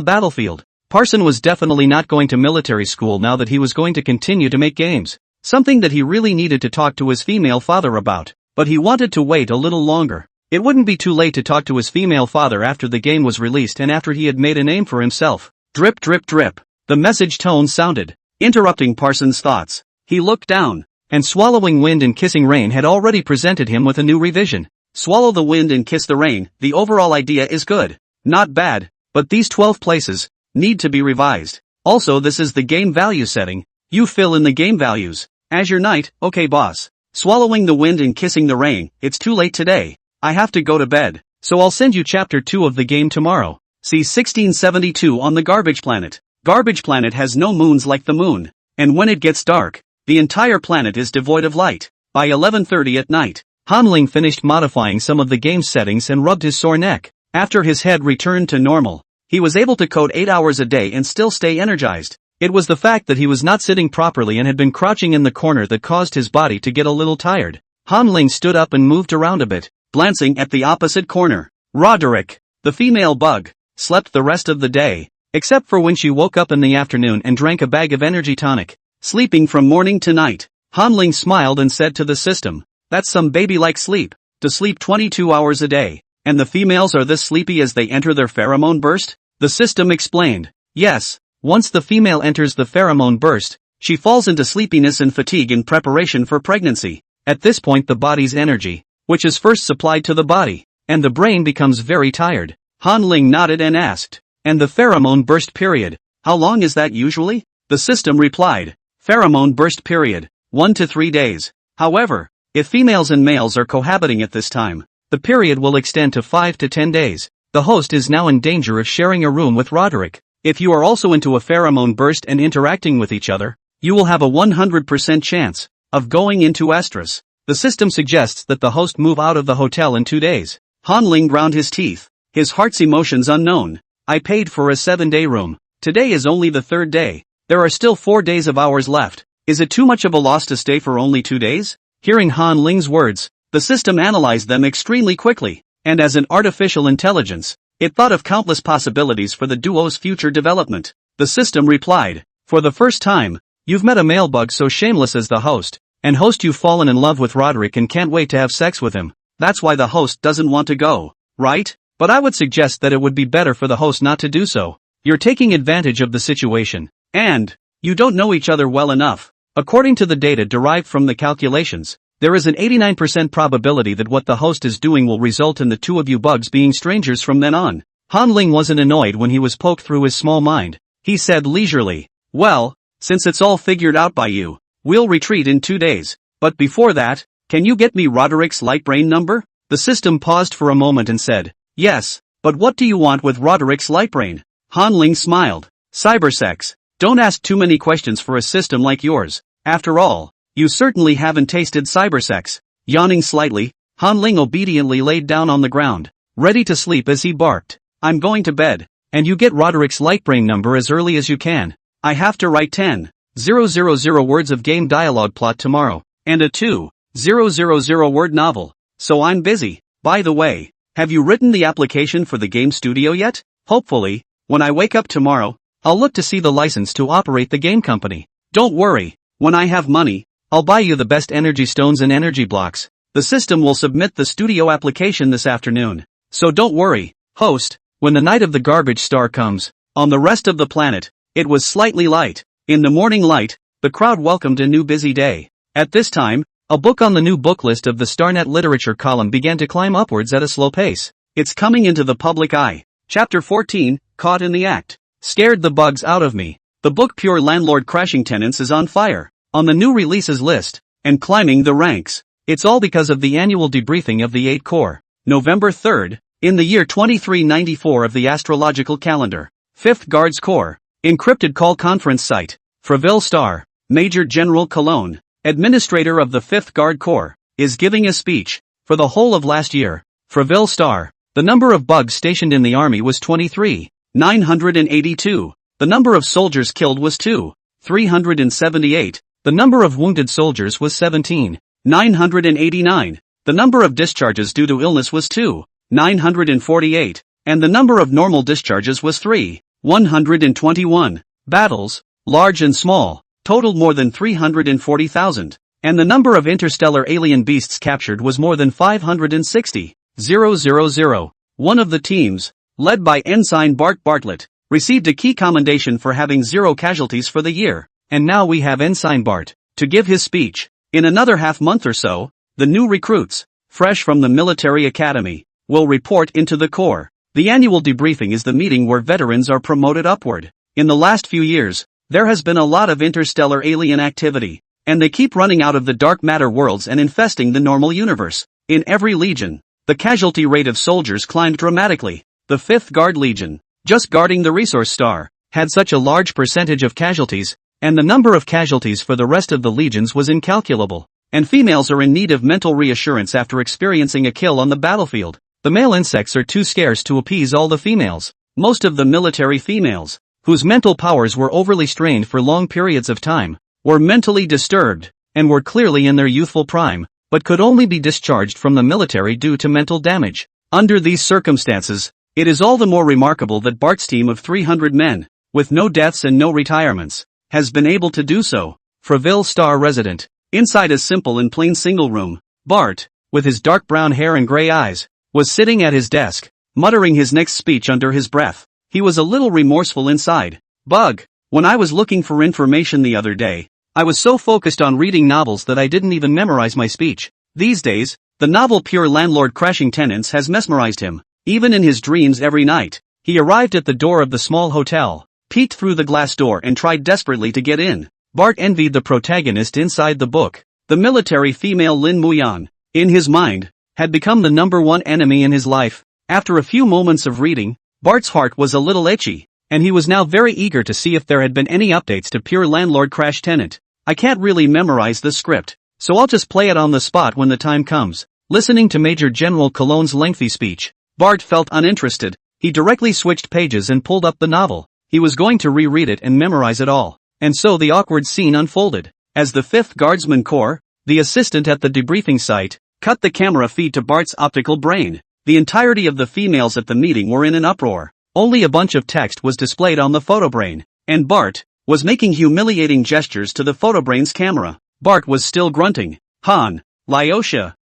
battlefield." Parson was definitely not going to military school now that he was going to continue to make games, something that he really needed to talk to his female father about. But he wanted to wait a little longer. It wouldn't be too late to talk to his female father after the game was released and after he had made a name for himself. Drip drip drip. The message tone sounded, interrupting Parsons' thoughts. He looked down, and swallowing wind and kissing rain had already presented him with a new revision. Swallow the wind and kiss the rain. The overall idea is good. Not bad, but these 12 places need to be revised. Also, this is the game value setting. You fill in the game values. Azure Knight, okay boss. swallowing the wind and kissing the rain. It's too late today. I have to go to bed. So I'll send you chapter 2 of the game tomorrow. See 1672 on the Garbage Planet. Garbage Planet has no moons like the moon. And when it gets dark, the entire planet is devoid of light. By 11:30 at night, Hanling finished modifying some of the game's settings and rubbed his sore neck. After his head returned to normal, he was able to code 8 hours a day and still stay energized. It was the fact that he was not sitting properly and had been crouching in the corner that caused his body to get a little tired. Hanling stood up and moved around a bit, glancing at the opposite corner. Roderick, the female bug, slept the rest of the day, except for when she woke up in the afternoon and drank a bag of energy tonic. Sleeping from morning to night. Hanling smiled and said to the system, "That's some baby-like sleep, to sleep 22 hours a day. And the females are this sleepy as they enter their pheromone burst?" The system explained. Yes, once the female enters the pheromone burst, she falls into sleepiness and fatigue in preparation for pregnancy. At this point the body's energy, which is first supplied to the body, and the brain becomes very tired. Hanling nodded and asked, "And the pheromone burst period, how long is that usually?" The system replied, "Pheromone burst period, 1 to 3 days. However, if females and males are cohabiting at this time, the period will extend to 5 to 10 days. The host is now in danger of sharing a room with Roderick. If you are also into a pheromone burst and interacting with each other, you will have a 100% chance of going into estrus. The system suggests that the host move out of the hotel in 2 days. Hanling ground his teeth, his heart's emotions unknown. I paid for a 7-day room. Today is only the 3rd day. There are still 4 days of hours left. Is it too much of a loss to stay for only 2 days? Hearing Hanling's words, the system analyzed them extremely quickly, and as an artificial intelligence, it thought of countless possibilities for the duo's future development. The system replied, "For the first time, you've met a male bug so shameless as the host, and host you've fallen in love with Roderick and can't wait to have sex with him. That's why the host doesn't want to go, right? But I would suggest that it would be better for the host not to do so. You're taking advantage of the situation, and you don't know each other well enough. According to the data derived from the calculations, there is an 89% probability that what the host is doing will result in the two of you bugs being strangers from then on." Hanling wasn't annoyed when he was poked through his small mind. He said leisurely, "Well, since it's all figured out by you, we'll retreat in 2 days. But before that, can you get me Roderick's light brain number?" The system paused for a moment and said, "Yes, but what do you want with Roderick's light brain?" Hanling smiled. "Cybersex. Don't ask too many questions for a system like yours. After all, you certainly haven't tasted cybersex." Yawning slightly, Hanling obediently laid down on the ground, ready to sleep as he barked, "I'm going to bed, and you get Roderick's light brain number as early as you can. I have to write 10,000 words of game dialogue plot tomorrow, and a 2,000 word novel, so I'm busy. By the way, have you written the application for the game studio yet? Hopefully, when I wake up tomorrow, I'll look to see the license to operate the game company. Don't worry, when I have money, I'll buy you the best energy stones and energy blocks. The system will submit the studio application this afternoon. So don't worry, host." When the night of the garbage star comes, on the rest of the planet, it was slightly light. In the morning light, the crowd welcomed a new busy day. At this time, a book on the new book list of the Starnet literature column began to climb upwards at a slow pace. It's coming into the public eye. Chapter 14, Caught in the Act. Scared the bugs out of me. The book Pure Landlord Crashing Tenants is on fire, on the new releases list, and climbing the ranks. It's all because of the annual debriefing of the 8 Corps. November 3rd, in the year 2394 of the astrological calendar. 5th Guards Corps. Encrypted call conference site. Freville Star. Major General Cologne, administrator of the 5th Guard Corps, is giving a speech. For the whole of last year, Freville Star, the number of bugs stationed in the army was 23,982. The number of soldiers killed was 2,378. The number of wounded soldiers was 17,989. The number of discharges due to illness was 2,948. And the number of normal discharges was 3,121. Battles, large and small, totaled more than 340,000. And the number of interstellar alien beasts captured was more than 560,000. One of the teams, led by Ensign Bart Bartlett, received a key commendation for having 0 casualties for the year. And now we have Ensign Bart to give his speech. In another half month or so, the new recruits, fresh from the military academy, will report into the Corps. The annual debriefing is the meeting where veterans are promoted upward. In the last few years, there has been a lot of interstellar alien activity, and they keep running out of the dark matter worlds and infesting the normal universe. In every legion, the casualty rate of soldiers climbed dramatically. The 5th Guard Legion, just guarding the resource star, had such a large percentage of casualties, and the number of casualties for the rest of the legions was incalculable. And females are in need of mental reassurance after experiencing a kill on the battlefield. The male insects are too scarce to appease all the females. Most of the military females, whose mental powers were overly strained for long periods of time, were mentally disturbed, and were clearly in their youthful prime, but could only be discharged from the military due to mental damage. Under these circumstances, it is all the more remarkable that Bart's team of 300 men, with no deaths and no retirements, has been able to do so. Freville Star Resident. Inside a simple and plain single room, Bart, with his dark brown hair and gray eyes, was sitting at his desk, muttering his next speech under his breath. He was a little remorseful inside. Bug, when I was looking for information the other day, I was so focused on reading novels that I didn't even memorize my speech. These days, the novel Pure Landlord Crashing Tenants has mesmerized him. Even in his dreams every night, he arrived at the door of the small hotel, peeked through the glass door and tried desperately to get in. Bart envied the protagonist inside the book. The military female Lin Muyan, in his mind, had become the #1 enemy in his life. After a few moments of reading, Bart's heart was a little itchy, and he was now very eager to see if there had been any updates to Pure Landlord Crash Tenant. I can't really memorize the script, so I'll just play it on the spot when the time comes. Listening to Major General Cologne's lengthy speech, Bart felt uninterested. He directly switched pages and pulled up the novel. He was going to reread it and memorize it all. And so the awkward scene unfolded. As the 5th Guardsman Corps, the assistant at the debriefing site, cut the camera feed to Bart's optical brain, the entirety of the females at the meeting were in an uproar. Only a bunch of text was displayed on the photobrain, and Bart was making humiliating gestures to the photobrain's camera. Bart was still grunting. Han, Lyosha,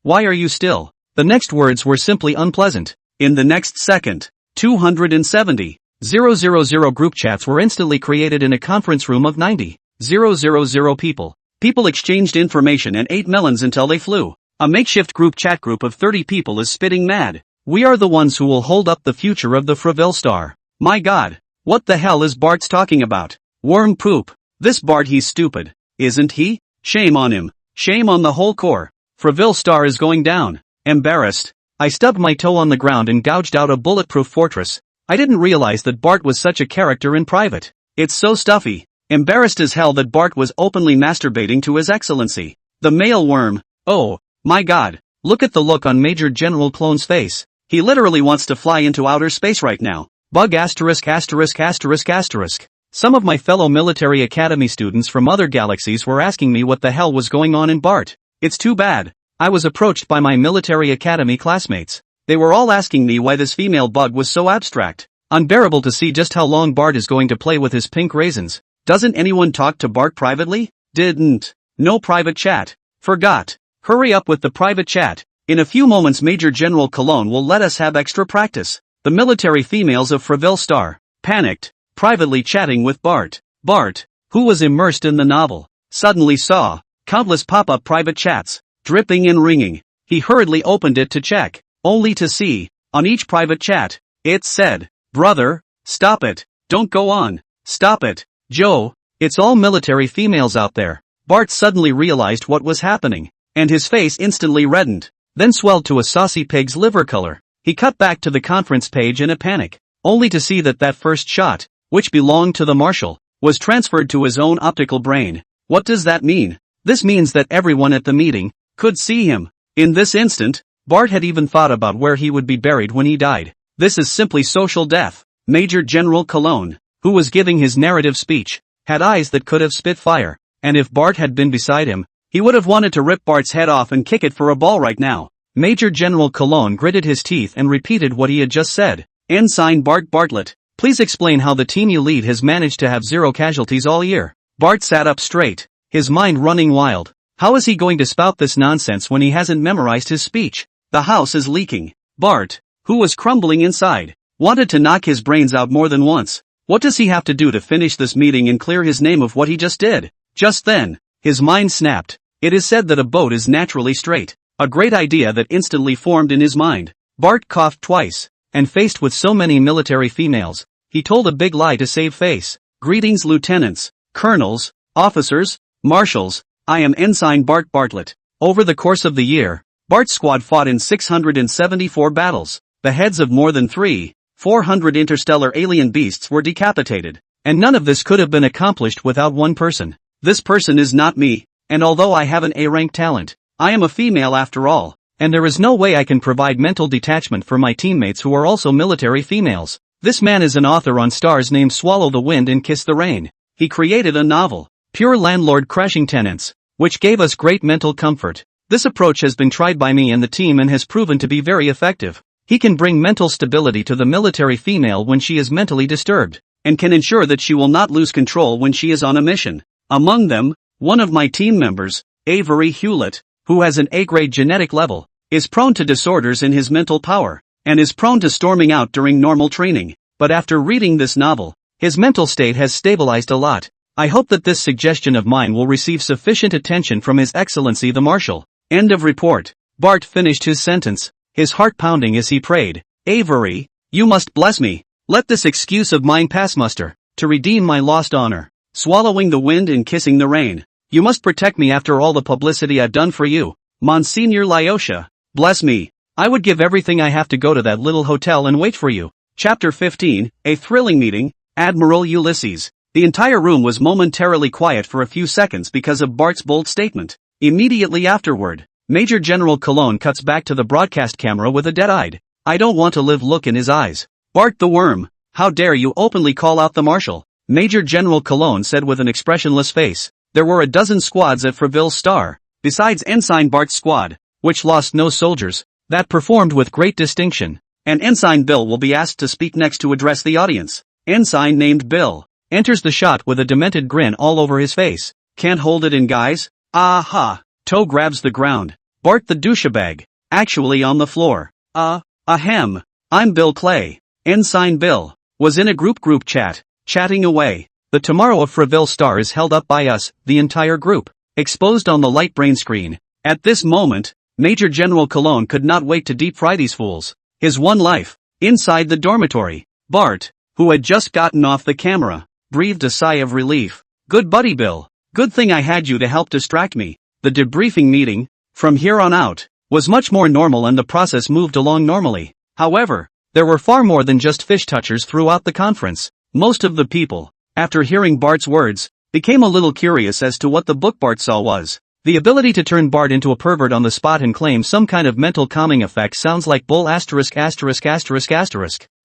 why are you still? The next words were simply unpleasant. In the next second, 270,000 group chats were instantly created in a conference room of 90,000 people. People exchanged information and ate melons until they flew. A makeshift chat group of 30 people is spitting mad. We are the ones who will hold up the future of the Freville Star. My god, what the hell is Bart's talking about? Worm poop. This Bart, he's stupid, isn't he? Shame on him. Shame on the whole Corps. Freville Star is going down. Embarrassed, I stubbed my toe on the ground and gouged out a bulletproof fortress. I didn't realize that Bart was such a character in private. It's so stuffy. Embarrassed as hell that Bart was openly masturbating to His Excellency, the male worm. Oh, my god, look at the look on Major General Clone's face. He literally wants to fly into outer space right now. Bug asterisk. Some of my fellow military academy students from other galaxies were asking me what the hell was going on in Bart. It's too bad. I was approached by my military academy classmates. They were all asking me why this female bug was so abstract. Unbearable to see just how long Bart is going to play with his pink raisins. Doesn't anyone talk to Bart privately? Didn't. No private chat. Forgot. Hurry up with the private chat. In a few moments Major General Cologne will let us have extra practice. The military females of Freville Star, panicked, privately chatting with Bart. Bart, who was immersed in the novel, suddenly saw countless pop-up private chats, dripping and ringing. He hurriedly opened it to check, only to see, on each private chat, it said, "Brother, stop it, don't go on, stop it, Joe, it's all military females out there." Bart suddenly realized what was happening, and his face instantly reddened, then swelled to a saucy pig's liver color. He cut back to the conference page in a panic, only to see that first shot, which belonged to the marshal, was transferred to his own optical brain. What does that mean? This means that everyone at the meeting could see him. In this instant, Bart had even thought about where he would be buried when he died. This is simply social death. Major General Cologne, who was giving his narrative speech, had eyes that could have spit fire, and if Bart had been beside him, he would have wanted to rip Bart's head off and kick it for a ball right now. Major General Cologne gritted his teeth and repeated what he had just said. Ensign Bart Bartlett, please explain how the team you lead has managed to have 0 casualties all year. Bart sat up straight, his mind running wild. How is he going to spout this nonsense when he hasn't memorized his speech? The house is leaking. Bart, who was crumbling inside, wanted to knock his brains out more than once. What does he have to do to finish this meeting and clear his name of what he just did? Just then, his mind snapped. It is said that a boat is naturally straight. A great idea that instantly formed in his mind. Bart coughed twice, and faced with so many military females, he told a big lie to save face. Greetings lieutenants, colonels, Officers, marshals, I am Ensign Bart Bartlett. Over the course of the year, Bart's squad fought in 674 battles. The heads of more than 400 interstellar alien beasts were decapitated. And none of this could have been accomplished without one person. This person is not me, and although I have an A-rank talent, I am a female after all, and there is no way I can provide mental detachment for my teammates who are also military females. This man is an author on stars named Swallow the Wind and Kiss the Rain. He created a novel, Pure Landlord Crashing Tenants, which gave us great mental comfort. This approach has been tried by me and the team and has proven to be very effective. He can bring mental stability to the military female when she is mentally disturbed, and can ensure that she will not lose control when she is on a mission. Among them, one of my team members, Avery Hewlett, who has an A-grade genetic level, is prone to disorders in his mental power, and is prone to storming out during normal training. But after reading this novel, his mental state has stabilized a lot. I hope that this suggestion of mine will receive sufficient attention from His Excellency the Marshal. End of report. Bart finished his sentence, his heart pounding as he prayed. Avery, you must bless me. Let this excuse of mine pass muster, to redeem my lost honor. Swallowing the wind and kissing the rain. You must protect me after all the publicity I've done for you. Monsignor Lyosha, bless me. I would give everything I have to go to that little hotel and wait for you. Chapter 15, A Thrilling Meeting, Admiral Ulysses. The entire room was momentarily quiet for a few seconds because of Bart's bold statement. Immediately afterward, Major General Cologne cuts back to the broadcast camera with a dead-eyed, I don't want to live look in his eyes. Bart the Worm, how dare you openly call out the Marshal? Major General Cologne said with an expressionless face. There were a dozen squads at Freville Star, besides Ensign Bart's squad, which lost no soldiers, that performed with great distinction. And Ensign Bill will be asked to speak next to address the audience. Ensign named Bill enters the shot with a demented grin all over his face. Can't hold it in, guys? Aha! Toe grabs the ground. Bart the douchebag, actually on the floor. Ahem. I'm Bill Clay. Ensign Bill was in a group chat, chatting away. The tomorrow of Freville Star is held up by us, the entire group, exposed on the light brain screen. At this moment, Major General Cologne could not wait to deep fry these fools. His one life, inside the dormitory. Bart, who had just gotten off the camera, breathed a sigh of relief. Good buddy Bill, good thing I had you to help distract me. The debriefing meeting, from here on out, was much more normal and the process moved along normally. However, there were far more than just fish touchers throughout the conference. Most of the people, after hearing Bart's words, became a little curious as to what the book Bart saw was. The ability to turn Bart into a pervert on the spot and claim some kind of mental calming effect sounds like bull ********.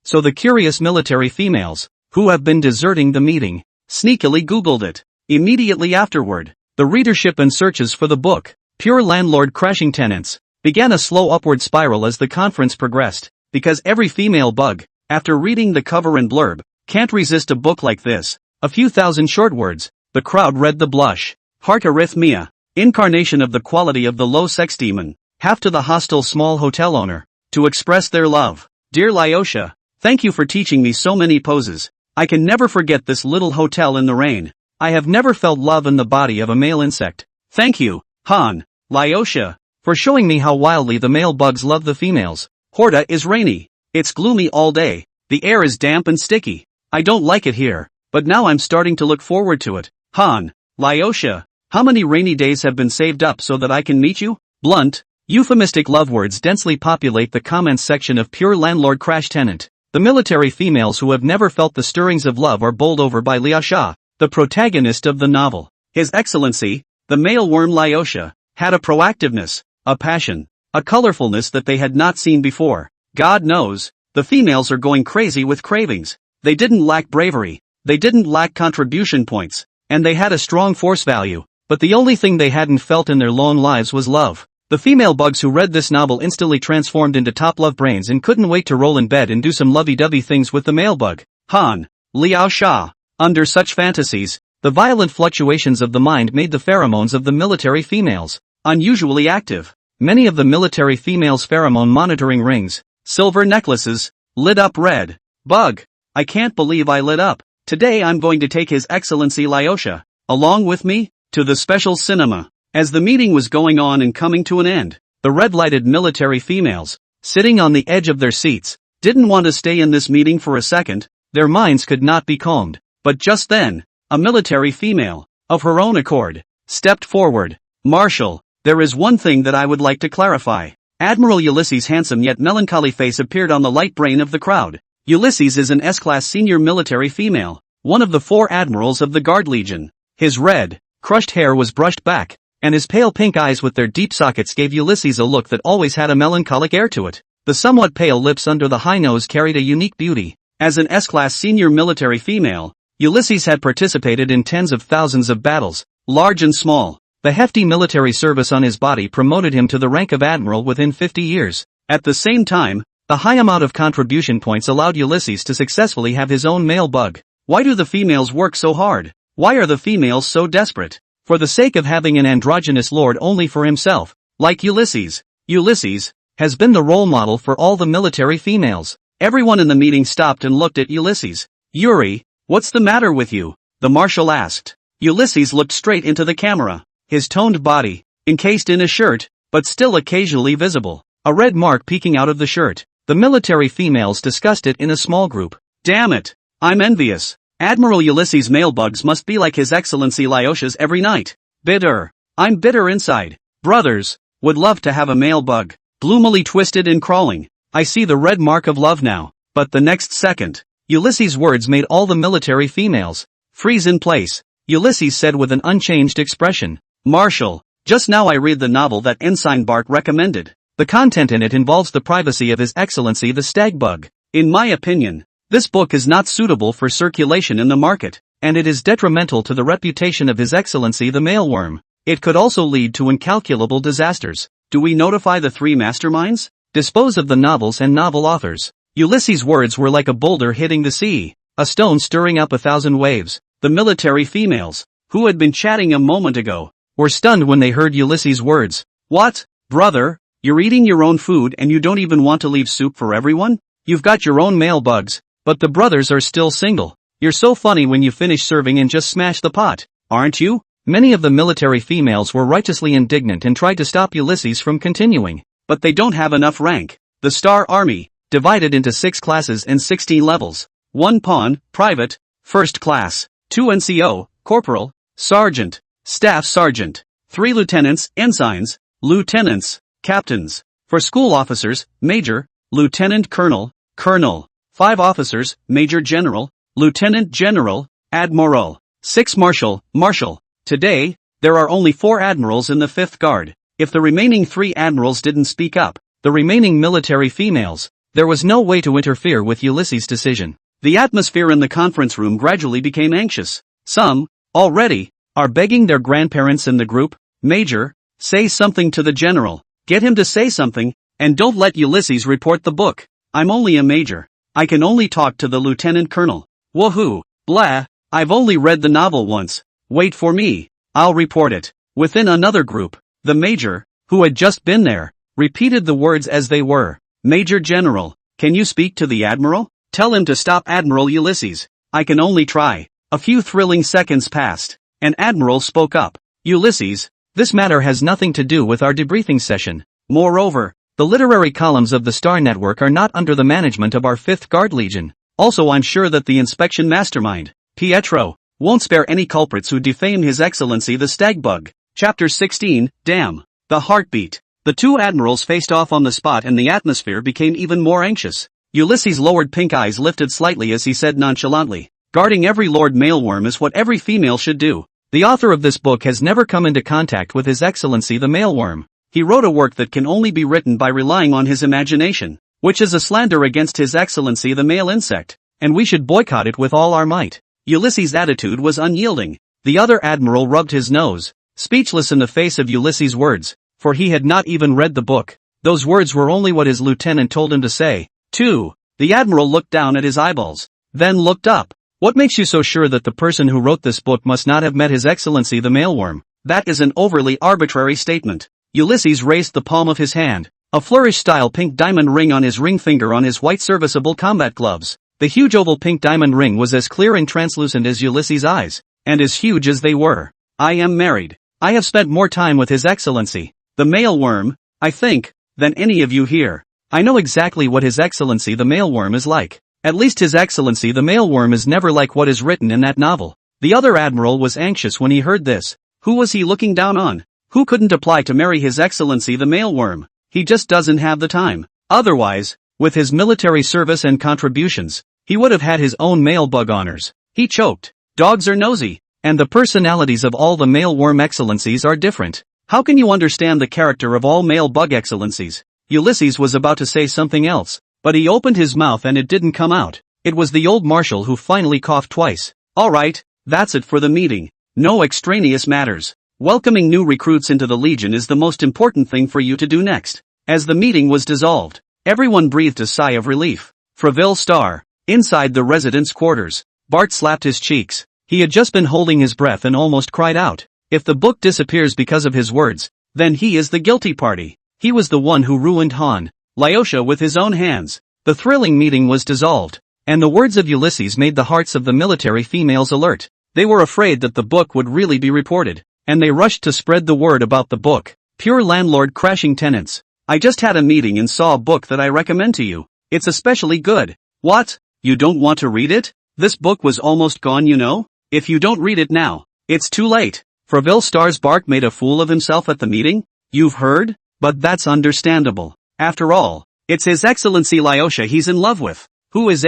So the curious military females, who have been deserting the meeting, sneakily Googled it. Immediately afterward, the readership and searches for the book, Pure Landlord Crashing Tenants, began a slow upward spiral as the conference progressed, because every female bug, after reading the cover and blurb, can't resist a book like this. A few thousand short words, the crowd read the blush, heart arrhythmia, incarnation of the quality of the low sex demon, half to the hostile small hotel owner, to express their love. Dear Lyosha, thank you for teaching me so many poses. I can never forget this little hotel in the rain. I have never felt love in the body of a male insect. Thank you, Han, Lyosha, for showing me how wildly the male bugs love the females. Horta is rainy. It's gloomy all day. The air is damp and sticky. I don't like it here, but now I'm starting to look forward to it. Han, Lyosha, how many rainy days have been saved up so that I can meet you? Blunt, euphemistic love words densely populate the comments section of Pure Landlord Crash Tenant. The military females who have never felt the stirrings of love are bowled over by Lyosha, the protagonist of the novel. His Excellency, the male worm Lyosha, had a proactiveness, a passion, a colorfulness that they had not seen before. God knows, the females are going crazy with cravings. They didn't lack bravery, they didn't lack contribution points, and they had a strong force value, but the only thing they hadn't felt in their long lives was love. The female bugs who read this novel instantly transformed into top love brains and couldn't wait to roll in bed and do some lovey-dovey things with the male bug. Han, Lyosha. Under such fantasies, the violent fluctuations of the mind made the pheromones of the military females unusually active. Many of the military females' pheromone monitoring rings, silver necklaces, lit up red. Bug, I can't believe I lit up. Today I'm going to take His Excellency Lyosha along with me to the special cinema. As the meeting was going on and coming to an end, the red-lighted military females, sitting on the edge of their seats, didn't want to stay in this meeting for a second. Their minds could not be calmed. But just then, a military female, of her own accord, stepped forward. Marshal, there is one thing that I would like to clarify. Admiral Ulysses' handsome yet melancholy face appeared on the light brain of the crowd. Ulysses is an S-class senior military female, one of the 4 admirals of the Guard Legion. His red, crushed hair was brushed back, and his pale pink eyes with their deep sockets gave Ulysses a look that always had a melancholic air to it. The somewhat pale lips under the high nose carried a unique beauty. As an S-class senior military female, Ulysses had participated in tens of thousands of battles, large and small. The hefty military service on his body promoted him to the rank of admiral within 50 years. At the same time, the high amount of contribution points allowed Ulysses to successfully have his own male bug. Why do the females work so hard? Why are the females so desperate? For the sake of having an androgynous lord only for himself, like Ulysses. Ulysses has been the role model for all the military females. Everyone in the meeting stopped and looked at Ulysses. Yuri, what's the matter with you? The marshal asked. Ulysses looked straight into the camera. His toned body, encased in a shirt, but still occasionally visible, a red mark peeking out of the shirt. The military females discussed it in a small group. Damn it, I'm envious. Admiral Ulysses' male bugs must be like His Excellency Lyosia's every night. Bitter. I'm bitter inside. Brothers, would love to have a male bug. Gloomily twisted and crawling. I see the red mark of love now. But the next second, Ulysses' words made all the military females freeze in place. Ulysses said with an unchanged expression, Marshal, just now I read the novel that Ensign Bart recommended. The content in it involves the privacy of His Excellency the stag bug. In my opinion, this book is not suitable for circulation in the market, and it is detrimental to the reputation of His Excellency the mealworm. It could also lead to incalculable disasters. Do we notify the 3 masterminds? Dispose of the novels and novel authors. Ulysses' words were like a boulder hitting the sea, a stone stirring up 1,000 waves. The military females, who had been chatting a moment ago, were stunned when they heard Ulysses' words. What, brother, you're eating your own food and you don't even want to leave soup for everyone? You've got your own male bugs, but the brothers are still single. You're so funny when you finish serving and just smash the pot, aren't you? Many of the military females were righteously indignant and tried to stop Ulysses from continuing. But they don't have enough rank. The Star Army, divided into 6 classes and 16 levels. 1 pawn, private, first class. 2 NCO, corporal, sergeant, staff sergeant. 3 lieutenants, ensigns, lieutenants, captains. For school officers, major, lieutenant colonel, colonel. 5 officers, major general, lieutenant general, admiral. 6 marshal, marshal. Today, there are only 4 admirals in the 5th Guard. If the remaining 3 admirals didn't speak up, the remaining military females, there was no way to interfere with Ulysses' decision. The atmosphere in the conference room gradually became anxious. Some, already, are begging their grandparents in the group, Major, say something to the general. Get him to say something, and don't let Ulysses report the book. I'm only a major. I can only talk to the lieutenant colonel. Woohoo, blah, I've only read the novel once. Wait for me, I'll report it. Within another group, the major, who had just been there, repeated the words as they were. Major General, can you speak to the admiral? Tell him to stop Admiral Ulysses. I can only try. A few thrilling seconds passed. An admiral spoke up. Ulysses, this matter has nothing to do with our debriefing session. Moreover, the literary columns of the Star Network are not under the management of our 5th Guard Legion. Also, I'm sure that the inspection mastermind, Pietro, won't spare any culprits who defame His Excellency the Stagbug. Chapter 16, Damn. The Heartbeat. The 2 admirals faced off on the spot and the atmosphere became even more anxious. Ulysses' lowered pink eyes lifted slightly as he said nonchalantly, guarding every Lord Mailworm is what every female should do. The author of this book has never come into contact with His Excellency the Mailworm. He wrote a work that can only be written by relying on his imagination, which is a slander against His Excellency the male insect, and we should boycott it with all our might. Ulysses' attitude was unyielding. The other admiral rubbed his nose, speechless in the face of Ulysses' words, for he had not even read the book. Those words were only what his lieutenant told him to say. 2. The admiral looked down at his eyeballs, then looked up. What makes you so sure that the person who wrote this book must not have met His Excellency the Mailworm? That is an overly arbitrary statement. Ulysses raised the palm of his hand, a flourish-style pink diamond ring on his ring finger on his white serviceable combat gloves. The huge oval pink diamond ring was as clear and translucent as Ulysses' eyes, and as huge as they were. I am married. I have spent more time with His Excellency the Mailworm, I think, than any of you here. I know exactly what His Excellency the Mailworm is like. At least His Excellency the Mailworm is never like what is written in that novel. The other admiral was anxious when he heard this. Who was he looking down on? Who couldn't apply to marry His Excellency the Mailworm? He just doesn't have the time. Otherwise, with his military service and contributions, he would have had his own mail bug honors. He choked. Dogs are nosy, and the personalities of all the Mailworm excellencies are different. How can you understand the character of all male bug excellencies? Ulysses was about to say something else, but he opened his mouth and it didn't come out. It was the old marshal who finally coughed twice. Alright, that's it for the meeting. No extraneous matters. Welcoming new recruits into the Legion is the most important thing for you to do next. As the meeting was dissolved, everyone breathed a sigh of relief. Freville Star. Inside the residence quarters, Bart slapped his cheeks. He had just been holding his breath and almost cried out. If the book disappears because of his words, then he is the guilty party. He was the one who ruined Han, Lyosha with his own hands. The thrilling meeting was dissolved, and the words of Ulysses made the hearts of the military females alert. They were afraid that the book would really be reported, and they rushed to spread the word about the book. Pure landlord crashing tenants. I just had a meeting and saw a book that I recommend to you. It's especially good. What? You don't want to read it? This book was almost gone, you know? If you don't read it now, it's too late. Freville Star's Bart made a fool of himself at the meeting? You've heard? But that's understandable. After all, it's His Excellency Lyosha he's in love with. Who is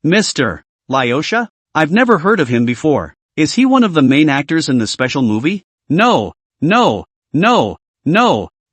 Mr. Lyosha? I've never heard of him before. Is he one of the main actors in the special movie? No.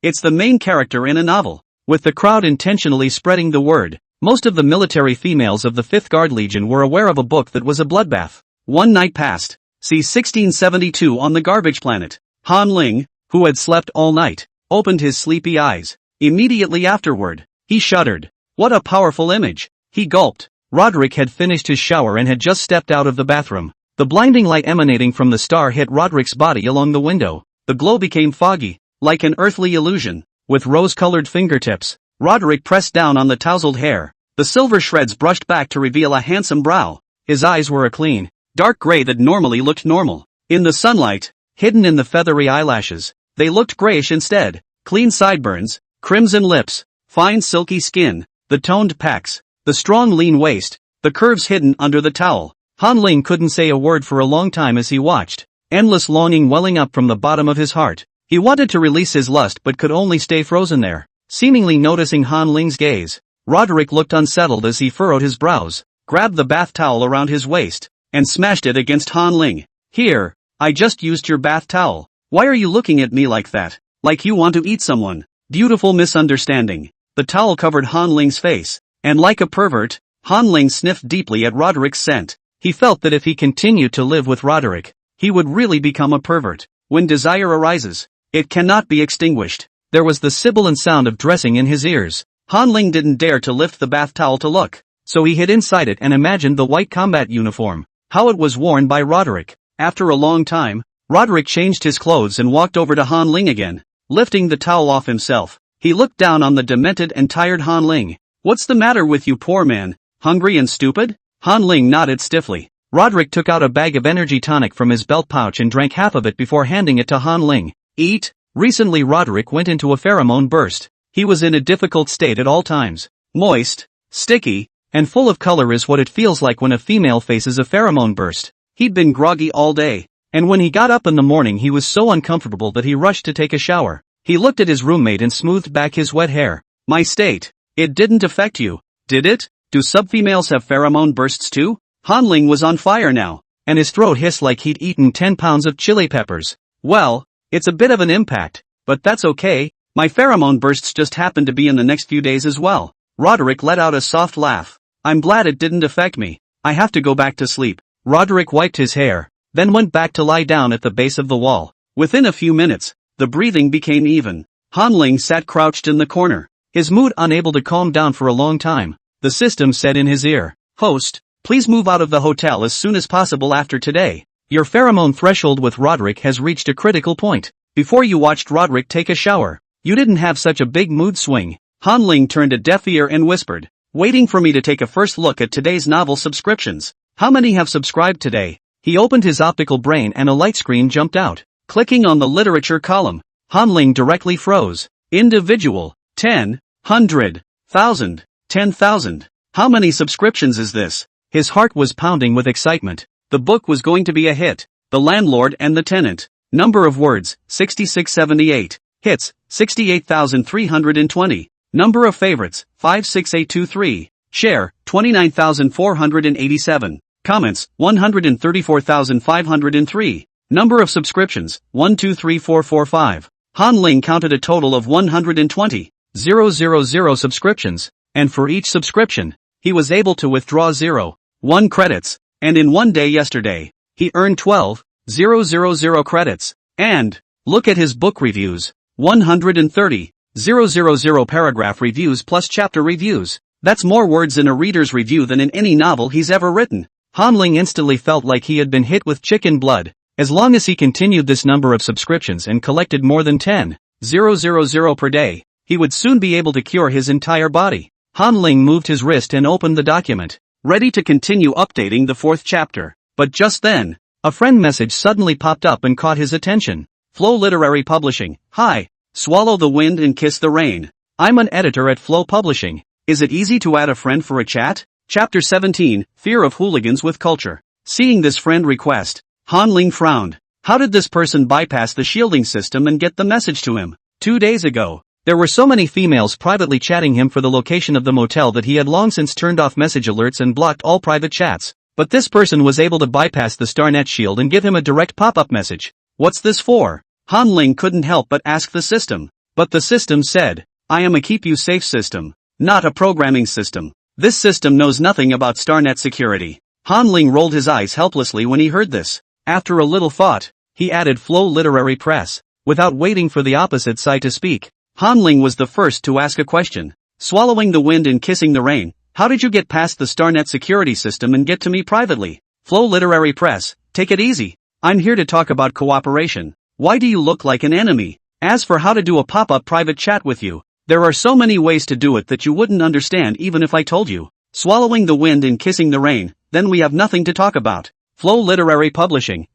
It's the main character in a novel. With the crowd intentionally spreading the word, most of the military females of the 5th Guard Legion were aware of a book that was a bloodbath. One night passed. See 1672 on the garbage planet. Han Ling, who had slept all night, opened his sleepy eyes. Immediately afterward, he shuddered. What a powerful image. He gulped. Roderick had finished his shower and had just stepped out of the bathroom. The blinding light emanating from the star hit Roderick's body along the window. The glow became foggy, like an earthly illusion. With rose-colored fingertips, Roderick pressed down on the tousled hair. The silver shreds brushed back to reveal a handsome brow. His eyes were a clean, dark gray that normally looked normal. In the sunlight, hidden in the feathery eyelashes, they looked grayish instead. Clean sideburns, crimson lips, fine silky skin, the toned pecs, the strong lean waist, the curves hidden under the towel. Han Ling couldn't say a word for a long time as he watched, endless longing welling up from the bottom of his heart. He wanted to release his lust but could only stay frozen there. Seemingly noticing Han Ling's gaze, Roderick looked unsettled as he furrowed his brows, grabbed the bath towel around his waist, and smashed it against Han Ling. Here, I just used your bath towel. Why are you looking at me like that? Like you want to eat someone? Beautiful misunderstanding. The towel covered Han Ling's face, and like a pervert, Han Ling sniffed deeply at Roderick's scent. He felt that if he continued to live with Roderick, he would really become a pervert. When desire arises, it cannot be extinguished. There was the sibilant sound of dressing in his ears. Han Ling didn't dare to lift the bath towel to look, so he hid inside it and imagined the white combat uniform, how it was worn by Roderick. After a long time, Roderick changed his clothes and walked over to Han Ling again. Lifting the towel off himself, he looked down on the demented and tired Han Ling. What's the matter with you, poor man? Hungry and stupid? Han Ling nodded stiffly. Roderick took out a bag of energy tonic from his belt pouch and drank half of it before handing it to Han Ling. Eat? Recently Roderick went into a pheromone burst. He was in a difficult state at all times. Moist, sticky, and full of color is what it feels like when a female faces a pheromone burst. He'd been groggy all day, and when he got up in the morning he was so uncomfortable that he rushed to take a shower. He looked at his roommate and smoothed back his wet hair. My state. It didn't affect you, did it? Do subfemales have pheromone bursts too? Han Ling was on fire now, and his throat hissed like he'd eaten 10 pounds of chili peppers. Well, it's a bit of an impact, but that's okay. My pheromone bursts just happen to be in the next few days as well. Roderick let out a soft laugh. I'm glad it didn't affect me. I have to go back to sleep. Roderick wiped his hair, then went back to lie down at the base of the wall. Within a few minutes, the breathing became even. Han Ling sat crouched in the corner, his mood unable to calm down for a long time. The system said in his ear, Host, please move out of the hotel as soon as possible after today. Your pheromone threshold with Roderick has reached a critical point. Before you watched Roderick take a shower, you didn't have such a big mood swing. Han Ling turned a deaf ear and whispered, waiting for me to take a first look at today's novel subscriptions. How many have subscribed today? He opened his optical brain and a light screen jumped out. Clicking on the literature column, Han Ling directly froze. Individual, 10, 100, 1,000, 10,000. How many subscriptions is this? His heart was pounding with excitement. The book was going to be a hit. The Landlord and the Tenant. Number of words, 6678. Hits, 68,320. Number of favorites, 56823. Share, 29,487. Comments, 134,503. Number of subscriptions, 123445. Han Ling counted a total of 120,000 subscriptions, and for each subscription, he was able to withdraw 0.1 credits, and in one day yesterday, he earned 12,000 credits. And, look at his book reviews, 130,000 paragraph reviews plus chapter reviews. That's more words in a reader's review than in any novel he's ever written. Han Ling instantly felt like he had been hit with chicken blood. As long as he continued this number of subscriptions and collected more than 10,000 per day, he would soon be able to cure his entire body. Han Ling moved his wrist and opened the document, ready to continue updating the 4th chapter. But just then, a friend message suddenly popped up and caught his attention. Flow Literary Publishing. Hi. Swallow the wind and kiss the rain. I'm an editor at Flow Publishing. Is it easy to add a friend for a chat? Chapter 17, Fear of Hooligans with Culture. Seeing this friend request, Han Ling frowned. How did this person bypass the shielding system and get the message to him? 2 days ago, there were so many females privately chatting him for the location of the motel that he had long since turned off message alerts and blocked all private chats. But this person was able to bypass the StarNet shield and give him a direct pop-up message. What's this for? Han Ling couldn't help but ask the system. But the system said, I am a keep you safe system, not a programming system. This system knows nothing about StarNet security. Han Ling rolled his eyes helplessly when he heard this. After a little thought, he added Flow Literary Press. Without waiting for the opposite side to speak, Han Ling was the first to ask a question. Swallowing the wind and kissing the rain, how did you get past the StarNet security system and get to me privately? Flow Literary Press, take it easy. I'm here to talk about cooperation. Why do you look like an enemy? As for how to do a pop-up private chat with you, there are so many ways to do it that you wouldn't understand even if I told you. Swallowing the wind and kissing the rain, then we have nothing to talk about. Flow Literary Publishing,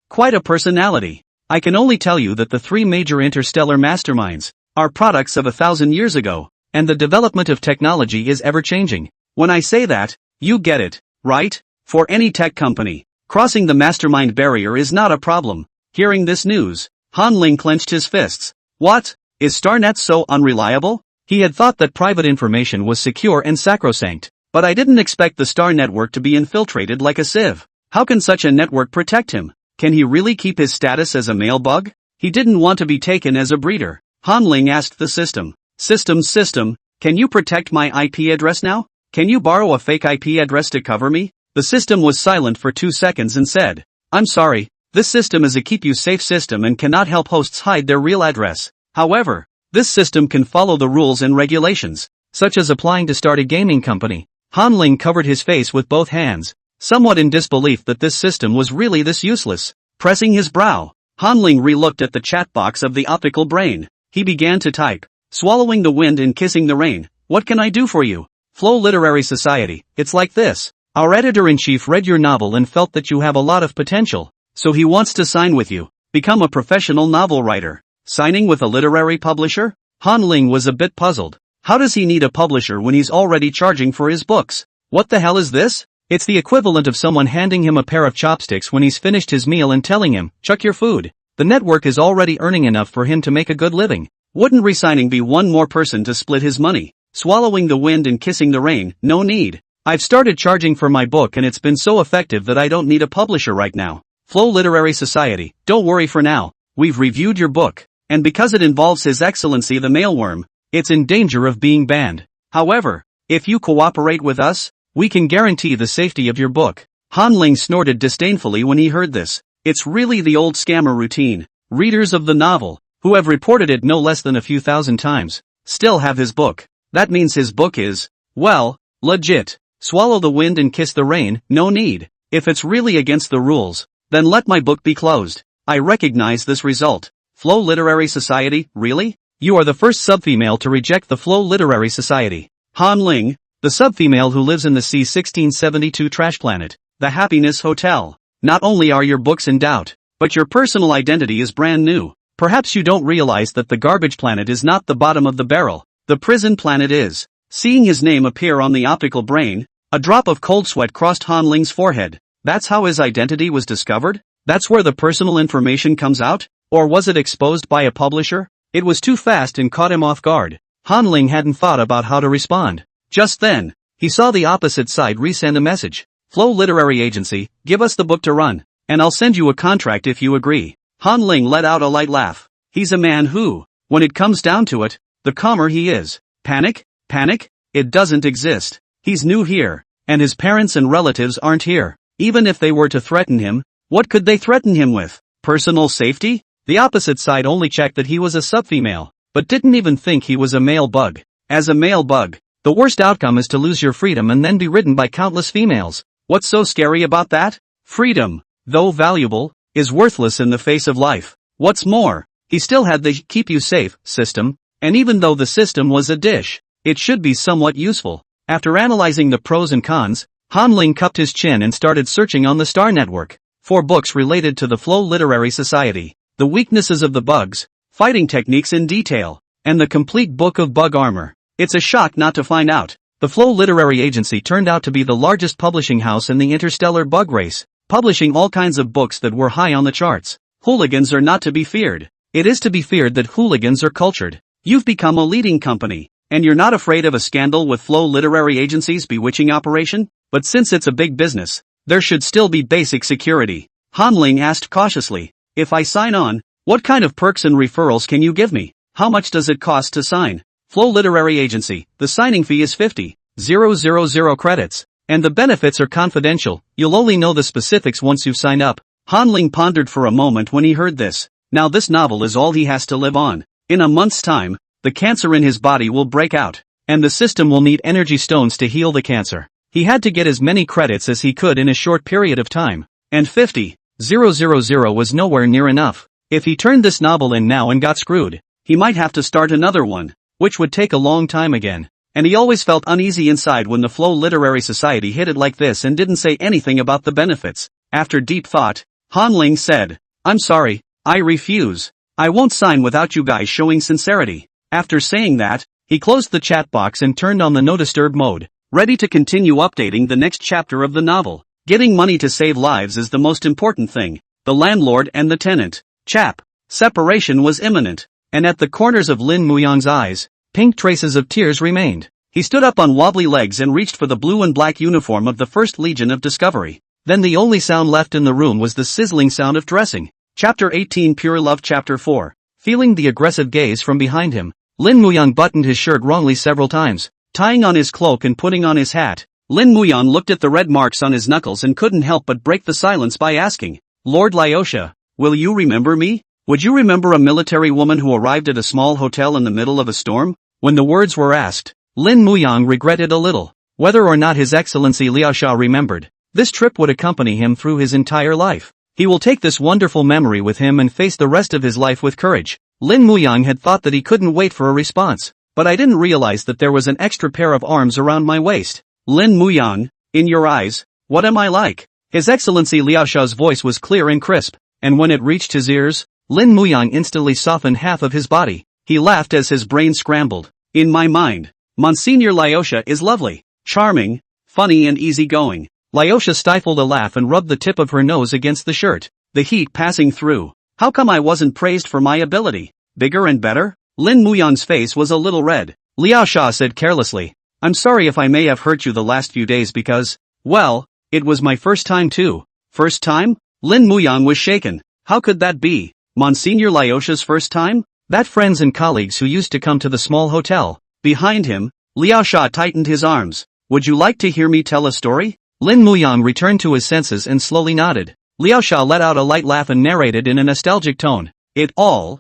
quite a personality. I can only tell you that the 3 major interstellar masterminds are products of 1,000 years ago, and the development of technology is ever-changing. When I say that, you get it, right? For any tech company, crossing the mastermind barrier is not a problem. Hearing this news, Han Ling clenched his fists. What? Is StarNet so unreliable? He had thought that private information was secure and sacrosanct, but I didn't expect the Star Network to be infiltrated like a sieve. How can such a network protect him? Can he really keep his status as a male bug? He didn't want to be taken as a breeder. Han Ling asked the system. System, can you protect my IP address now? Can you borrow a fake IP address to cover me? The system was silent for 2 seconds and said, I'm sorry, this system is a keep you safe system and cannot help hosts hide their real address. However, this system can follow the rules and regulations, such as applying to start a gaming company. Han Ling covered his face with both hands, somewhat in disbelief that this system was really this useless. Pressing his brow, Han Ling re-looked at the chat box of the optical brain. He began to type, swallowing the wind and kissing the rain. What can I do for you? Flow Literary Society, it's like this. Our editor-in-chief read your novel and felt that you have a lot of potential, so he wants to sign with you. Become a professional novel writer. Signing with a literary publisher? Han Ling was a bit puzzled. How does he need a publisher when he's already charging for his books? What the hell is this? It's the equivalent of someone handing him a pair of chopsticks when he's finished his meal and telling him, chuck your food. The network is already earning enough for him to make a good living. Wouldn't resigning be one more person to split his money? Swallowing the wind and kissing the rain, no need. I've started charging for my book and it's been so effective that I don't need a publisher right now. Flow Literary Society, don't worry for now. We've reviewed your book, and because it involves His Excellency the Mailworm, it's in danger of being banned. However, if you cooperate with us, we can guarantee the safety of your book. Han Ling snorted disdainfully when he heard this. It's really the old scammer routine. Readers of the novel, who have reported it no less than a few thousand times, still have his book. That means his book is, well, legit. Swallow the wind and kiss the rain, no need. If it's really against the rules, then let my book be closed. I recognize this result. Flow Literary Society, really? You are the first subfemale to reject the Flow Literary Society. Han Ling, the subfemale who lives in the C-1672 trash planet, the Happiness Hotel. Not only are your books in doubt, but your personal identity is brand new. Perhaps you don't realize that the garbage planet is not the bottom of the barrel. The prison planet is. Seeing his name appear on the optical brain, a drop of cold sweat crossed Han Ling's forehead. That's how his identity was discovered? That's where the personal information comes out? Or was it exposed by a publisher? It was too fast and caught him off guard. Han Ling hadn't thought about how to respond. Just then, he saw the opposite side resend a message. Flow Literary Agency, give us the book to run, and I'll send you a contract if you agree. Han Ling let out a light laugh. He's a man who, when it comes down to it, the calmer he is. Panic? Panic? It doesn't exist. He's new here, and his parents and relatives aren't here. Even if they were to threaten him, what could they threaten him with? Personal safety? The opposite side only checked that he was a subfemale, but didn't even think he was a male bug. As a male bug, the worst outcome is to lose your freedom and then be ridden by countless females. What's so scary about that? Freedom, though valuable, is worthless in the face of life. What's more, he still had the keep you safe system, and even though the system was a dish, it should be somewhat useful. After analyzing the pros and cons, Han Ling cupped his chin and started searching on the Star Network for books related to the Flow Literary Society, the weaknesses of the bugs, fighting techniques in detail, and the complete book of bug armor. It's a shock not to find out. The Flow Literary Agency turned out to be the largest publishing house in the interstellar bug race, publishing all kinds of books that were high on the charts. Hooligans are not to be feared. It is to be feared that hooligans are cultured. You've become a leading company, and you're not afraid of a scandal with Flow Literary Agency's bewitching operation? But since it's a big business, there should still be basic security. Han Ling asked cautiously, if I sign on, what kind of perks and referrals can you give me? How much does it cost to sign? Flow Literary Agency, the signing fee is 50,000 credits, and the benefits are confidential. You'll only know the specifics once you've signed up. Han Ling pondered for a moment when he heard this. Now this novel is all he has to live on. In a month's time, the cancer in his body will break out, and the system will need energy stones to heal the cancer. He had to get as many credits as he could in a short period of time, and 50,000 was nowhere near enough. If he turned this novel in now and got screwed, he might have to start another one, which would take a long time again. And he always felt uneasy inside when the Flow Literary Society hit it like this and didn't say anything about the benefits. After deep thought, Han Ling said, I'm sorry, I refuse. I won't sign without you guys showing sincerity. After saying that, he closed the chat box and turned on the no disturb mode, ready to continue updating the next chapter of the novel. Getting money to save lives is the most important thing. The landlord and the tenant. Chap. Separation was imminent, and at the corners of Lin Muyang's eyes, pink traces of tears remained. He stood up on wobbly legs and reached for the blue and black uniform of the 1st Legion of Discovery. Then the only sound left in the room was the sizzling sound of dressing. Chapter 18 Pure Love Chapter 4. Feeling the aggressive gaze from behind him, Lin Muyang buttoned his shirt wrongly several times, tying on his cloak and putting on his hat. Lin Muyang looked at the red marks on his knuckles and couldn't help but break the silence by asking, Lord Lyosha, will you remember me? Would you remember a military woman who arrived at a small hotel in the middle of a storm? When the words were asked, Lin Muyang regretted a little. Whether or not His Excellency Liaosha remembered, this trip would accompany him through his entire life. He will take this wonderful memory with him and face the rest of his life with courage. Lin Muyang had thought that he couldn't wait for a response, but I didn't realize that there was an extra pair of arms around my waist. Lin Muyang, in your eyes, what am I like? His Excellency Liaosha's voice was clear and crisp, and when it reached his ears, Lin Muyang instantly softened half of his body. He laughed as his brain scrambled. In my mind, Monsignor Lyosha is lovely, charming, funny and easygoing. Lyosha stifled a laugh and rubbed the tip of her nose against the shirt, the heat passing through. How come I wasn't praised for my ability? Bigger and better? Lin Muyang's face was a little red. Liaosha said carelessly, I'm sorry if I may have hurt you the last few days because, well, it was my first time too. First time? Lin Muyang was shaken. How could that be? Monsignor Lyosha's first time? That friends and colleagues who used to come to the small hotel. Behind him, Liaosha tightened his arms. Would you like to hear me tell a story? Lin Muyang returned to his senses and slowly nodded. Liaosha let out a light laugh and narrated in a nostalgic tone. It all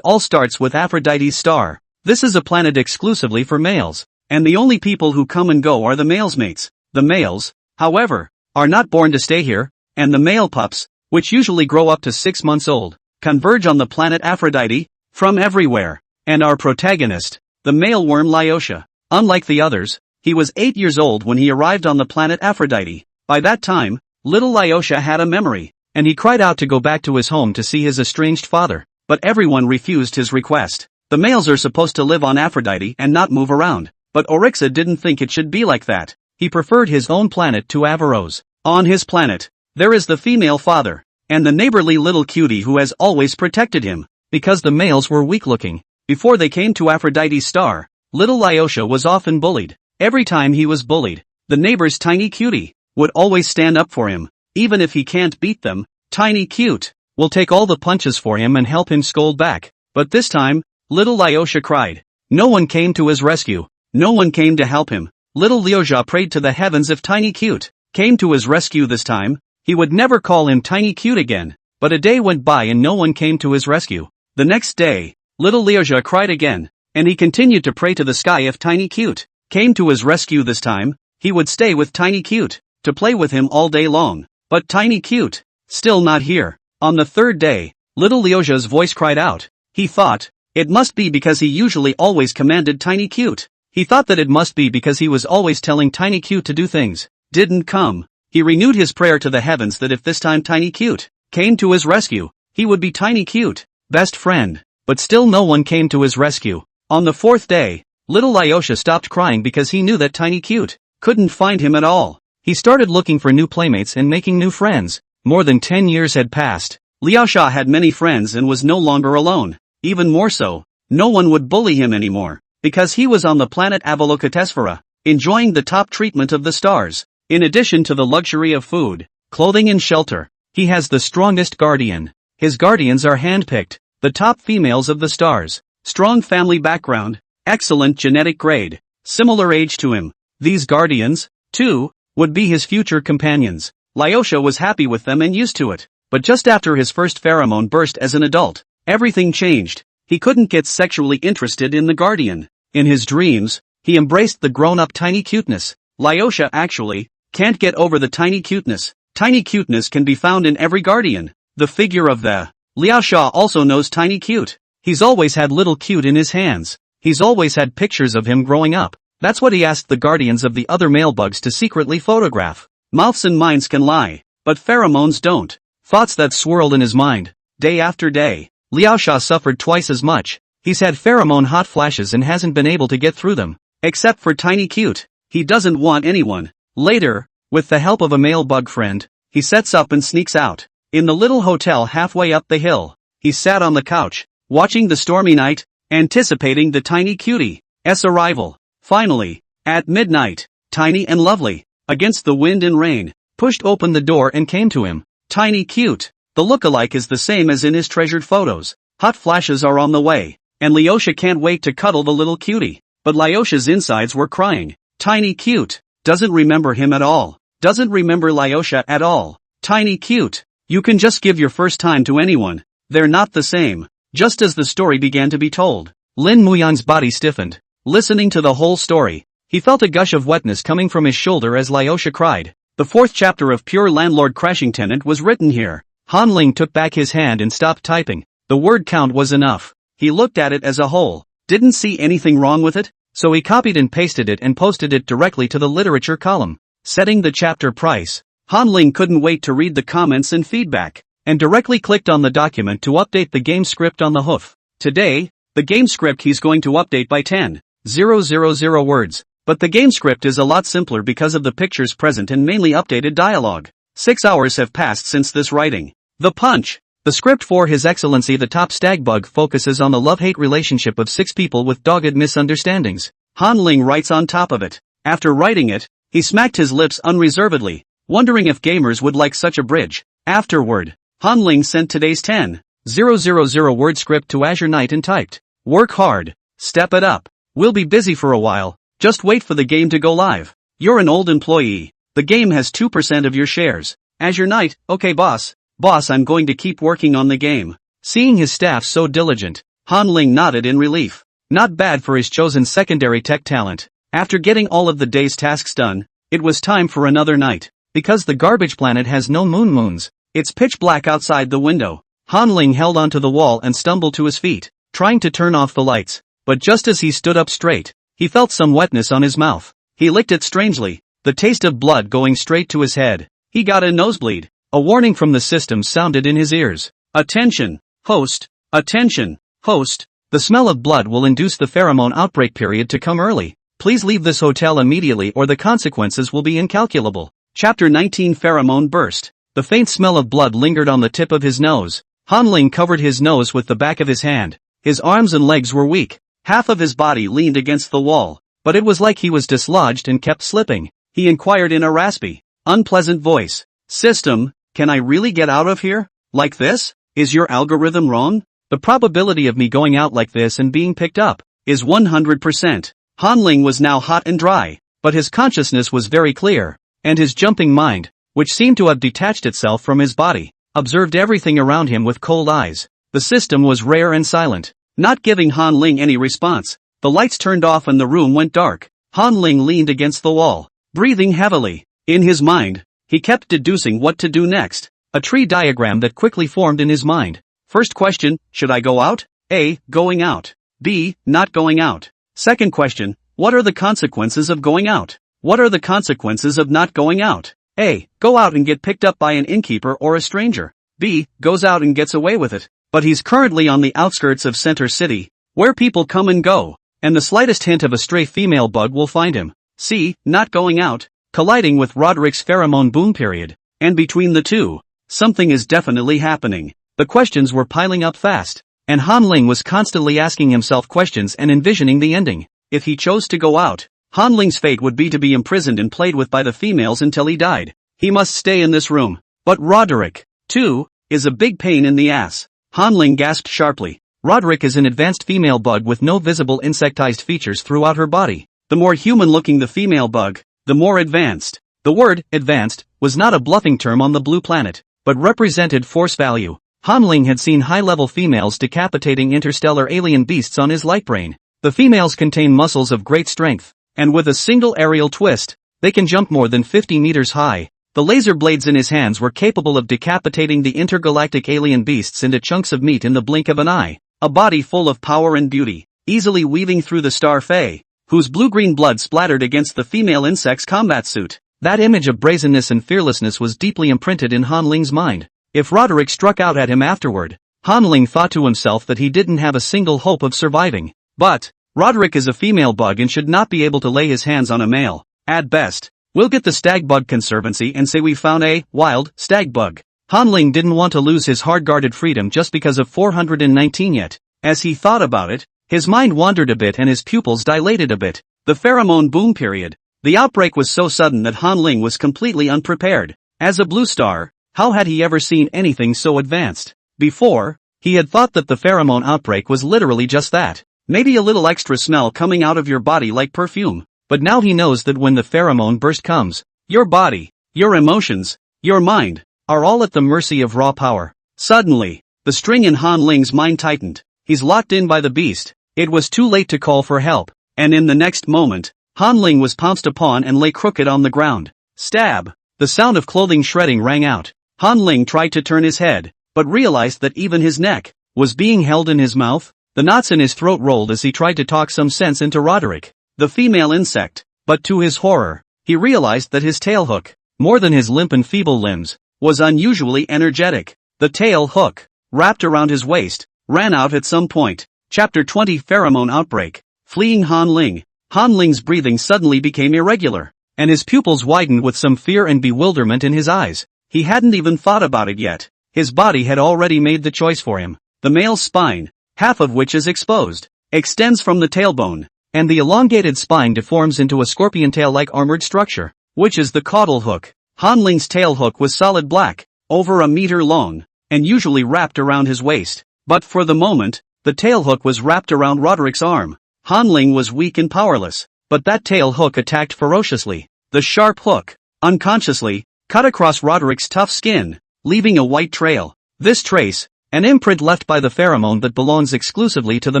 starts with Aphrodite's star. This is a planet exclusively for males, and the only people who come and go are the males' mates. The males, however, are not born to stay here, and the male pups, which usually grow up to 6 months old, converge on the planet Aphrodite, from everywhere. And our protagonist, the male worm Lyosha, unlike the others, he was 8 years old when he arrived on the planet Aphrodite. By that time, little Lyosha had a memory, and he cried out to go back to his home to see his estranged father, but everyone refused his request. The males are supposed to live on Aphrodite and not move around, but Oryxa didn't think it should be like that. He preferred his own planet to Avaro's. On his planet, There is the female father, and the neighborly little cutie who has always protected him, because the males were weak-looking. Before they came to Aphrodite's star, little Lyosha was often bullied. Every time he was bullied, the neighbor's tiny cutie would always stand up for him. Even if he can't beat them, tiny cute will take all the punches for him and help him scold back. But this time, little Lyosha cried. No one came to his rescue. No one came to help him. Little Lyosha prayed to the heavens if tiny cute came to his rescue this time, he would never call him tiny cute again. But a day went by and no one came to his rescue. The next day, little Lyosha cried again, and he continued to pray to the sky if tiny cute came to his rescue this time, he would stay with tiny cute to play with him all day long. But tiny cute, still not here. On the third day, little Lyosha's voice cried out. He thought, it must be because he usually always commanded tiny cute. He thought that it must be because he was always telling tiny cute to do things. Didn't come. He renewed his prayer to the heavens that if this time tiny cute came to his rescue, he would be tiny cute best friend. But still no one came to his rescue. On the fourth day, little Lyosha stopped crying because he knew that tiny cute couldn't find him at all. He started looking for new playmates and making new friends. More than 10 years had passed. Lyosha had many friends and was no longer alone. Even more so, no one would bully him anymore, because he was on the planet Avalokitesvara, enjoying the top treatment of the stars. In addition to the luxury of food, clothing and shelter, he has the strongest guardian. His guardians are handpicked, the top females of the stars, strong family background, excellent genetic grade, similar age to him. These guardians, too, would be his future companions. Lyosha was happy with them and used to it. But just after his first pheromone burst as an adult, everything changed. He couldn't get sexually interested in the guardian. In his dreams, he embraced the grown-up tiny cuteness. Lyosha actually can't get over the tiny cuteness. Tiny cuteness can be found in every guardian. The figure of the Lyosha also knows tiny cute. He's always had little cute in his hands. He's always had pictures of him growing up. That's what he asked the guardians of the other male bugs to secretly photograph. Mouths and minds can lie, but pheromones don't. Thoughts that swirled in his mind, day after day. Lyosha suffered twice as much. He's had pheromone hot flashes and hasn't been able to get through them. Except for tiny cute. He doesn't want anyone. Later, with the help of a male bug friend, he sets up and sneaks out. In the little hotel halfway up the hill, he sat on the couch, watching the stormy night, anticipating the tiny cutie's arrival. Finally, at midnight, tiny and lovely, against the wind and rain, pushed open the door and came to him. Tiny cute. The look-alike is the same as in his treasured photos. Hot flashes are on the way, and Lyosha can't wait to cuddle the little cutie. But Lyosha's insides were crying. Tiny cute doesn't remember him at all. Doesn't remember Lyosha at all. Tiny cute. You can just give your first time to anyone. They're not the same. Just as the story began to be told, Lin Muyan's body stiffened. Listening to the whole story, he felt a gush of wetness coming from his shoulder as Lyosha cried. The fourth chapter of Pure Landlord Crashing Tenant was written here. Han Ling took back his hand and stopped typing. The word count was enough. He looked at it as a whole, didn't see anything wrong with it, so he copied and pasted it and posted it directly to the literature column. Setting the chapter price, Han Ling couldn't wait to read the comments and feedback, and directly clicked on the document to update the game script on the hoof. Today, the game script he's going to update by 10,000 words. But the game script is a lot simpler because of the pictures present and mainly updated dialogue. 6 hours have passed since this writing. The punch. The script for His Excellency the Top Stag Bug focuses on the love-hate relationship of 6 people with dogged misunderstandings. Han Ling writes on top of it. After writing it, he smacked his lips unreservedly, wondering if gamers would like such a bridge. Afterward, Han Ling sent today's 10,000 word script to Azure Knight and typed, "Work hard. Step it up. We'll be busy for a while. Just wait for the game to go live. You're an old employee. The game has 2% of your shares. Azure Knight, okay boss. Boss, I'm going to keep working on the game." Seeing his staff so diligent, Han Ling nodded in relief. Not bad for his chosen secondary tech talent. After getting all of the day's tasks done, it was time for another night. Because the garbage planet has no moons. It's pitch black outside the window. Han Ling held onto the wall and stumbled to his feet, trying to turn off the lights. But just as he stood up straight, he felt some wetness on his mouth. He licked it strangely, the taste of blood going straight to his head. He got a nosebleed. A warning from the system sounded in his ears. Attention, host. Attention, host. The smell of blood will induce the pheromone outbreak period to come early. Please leave this hotel immediately or the consequences will be incalculable. Chapter 19 Pheromone Burst. The faint smell of blood lingered on the tip of his nose. Han Ling covered his nose with the back of his hand. His arms and legs were weak. Half of his body leaned against the wall, but it was like he was dislodged and kept slipping. He inquired in a raspy, unpleasant voice, "System, can I really get out of here? Like this? Is your algorithm wrong? The probability of me going out like this and being picked up is 100%. Han Ling was now hot and dry, but his consciousness was very clear, and his jumping mind, which seemed to have detached itself from his body, observed everything around him with cold eyes. The system was rare and silent, not giving Han Ling any response. The lights turned off and the room went dark. Han Ling leaned against the wall, breathing heavily. In his mind, he kept deducing what to do next. A tree diagram that quickly formed in his mind. First question, should I go out? A. Going out. B. Not going out. Second question, what are the consequences of going out? What are the consequences of not going out? A. Go out and get picked up by an innkeeper or a stranger. B. Goes out and gets away with it. But he's currently on the outskirts of Center City, where people come and go, and the slightest hint of a stray female bug will find him. C. Not going out, colliding with Roderick's pheromone boom period. And between the two, something is definitely happening. The questions were piling up fast, and Han Ling was constantly asking himself questions and envisioning the ending. If he chose to go out, Han Ling's fate would be to be imprisoned and played with by the females until he died. He must stay in this room. But Roderick, too, is a big pain in the ass. Han Ling gasped sharply. Roderick is an advanced female bug with no visible insectized features throughout her body. The more human-looking the female bug, the more advanced. The word, advanced, was not a bluffing term on the blue planet, but represented force value. Han Ling had seen high-level females decapitating interstellar alien beasts on his light brain. The females contain muscles of great strength, and with a single aerial twist, they can jump more than 50 meters high. The laser blades in his hands were capable of decapitating the intergalactic alien beasts into chunks of meat in the blink of an eye. A body full of power and beauty, easily weaving through the star Fae, whose blue-green blood splattered against the female insect's combat suit. That image of brazenness and fearlessness was deeply imprinted in Han Ling's mind. If Roderick struck out at him afterward, Han Ling thought to himself that he didn't have a single hope of surviving. But Roderick is a female bug and should not be able to lay his hands on a male. At best, we'll get the stag bug conservancy and say we found a wild stag bug. Han Ling didn't want to lose his hard-guarded freedom just because of 419 yet. As he thought about it, his mind wandered a bit and his pupils dilated a bit. The pheromone boom period. The outbreak was so sudden that Han Ling was completely unprepared. As a blue star, how had he ever seen anything so advanced? Before, he had thought that the pheromone outbreak was literally just that. Maybe a little extra smell coming out of your body like perfume. But now he knows that when the pheromone burst comes, your body, your emotions, your mind, are all at the mercy of raw power. Suddenly, the string in Han Ling's mind tightened. He's locked in by the beast. It was too late to call for help. And in the next moment, Han Ling was pounced upon and lay crooked on the ground. Stab! The sound of clothing shredding rang out. Han Ling tried to turn his head, but realized that even his neck was being held in his mouth. The knots in his throat rolled as he tried to talk some sense into Roderick, the female insect. But to his horror, he realized that his tail hook, more than his limp and feeble limbs, was unusually energetic. The tail hook, wrapped around his waist, ran out at some point. Chapter 20 Pheromone Outbreak. Fleeing Han Ling. Han Ling's breathing suddenly became irregular, and his pupils widened with some fear and bewilderment in his eyes. He hadn't even thought about it yet. His body had already made the choice for him. The male's spine, half of which is exposed, extends from the tailbone, and the elongated spine deforms into a scorpion tail-like armored structure, which is the caudal hook. Han Ling's tail hook was solid black, over a meter long, and usually wrapped around his waist. But for the moment, the tail hook was wrapped around Roderick's arm. Han Ling was weak and powerless, but that tail hook attacked ferociously. The sharp hook, unconsciously, cut across Roderick's tough skin, leaving a white trail. This trace, an imprint left by the pheromone that belongs exclusively to the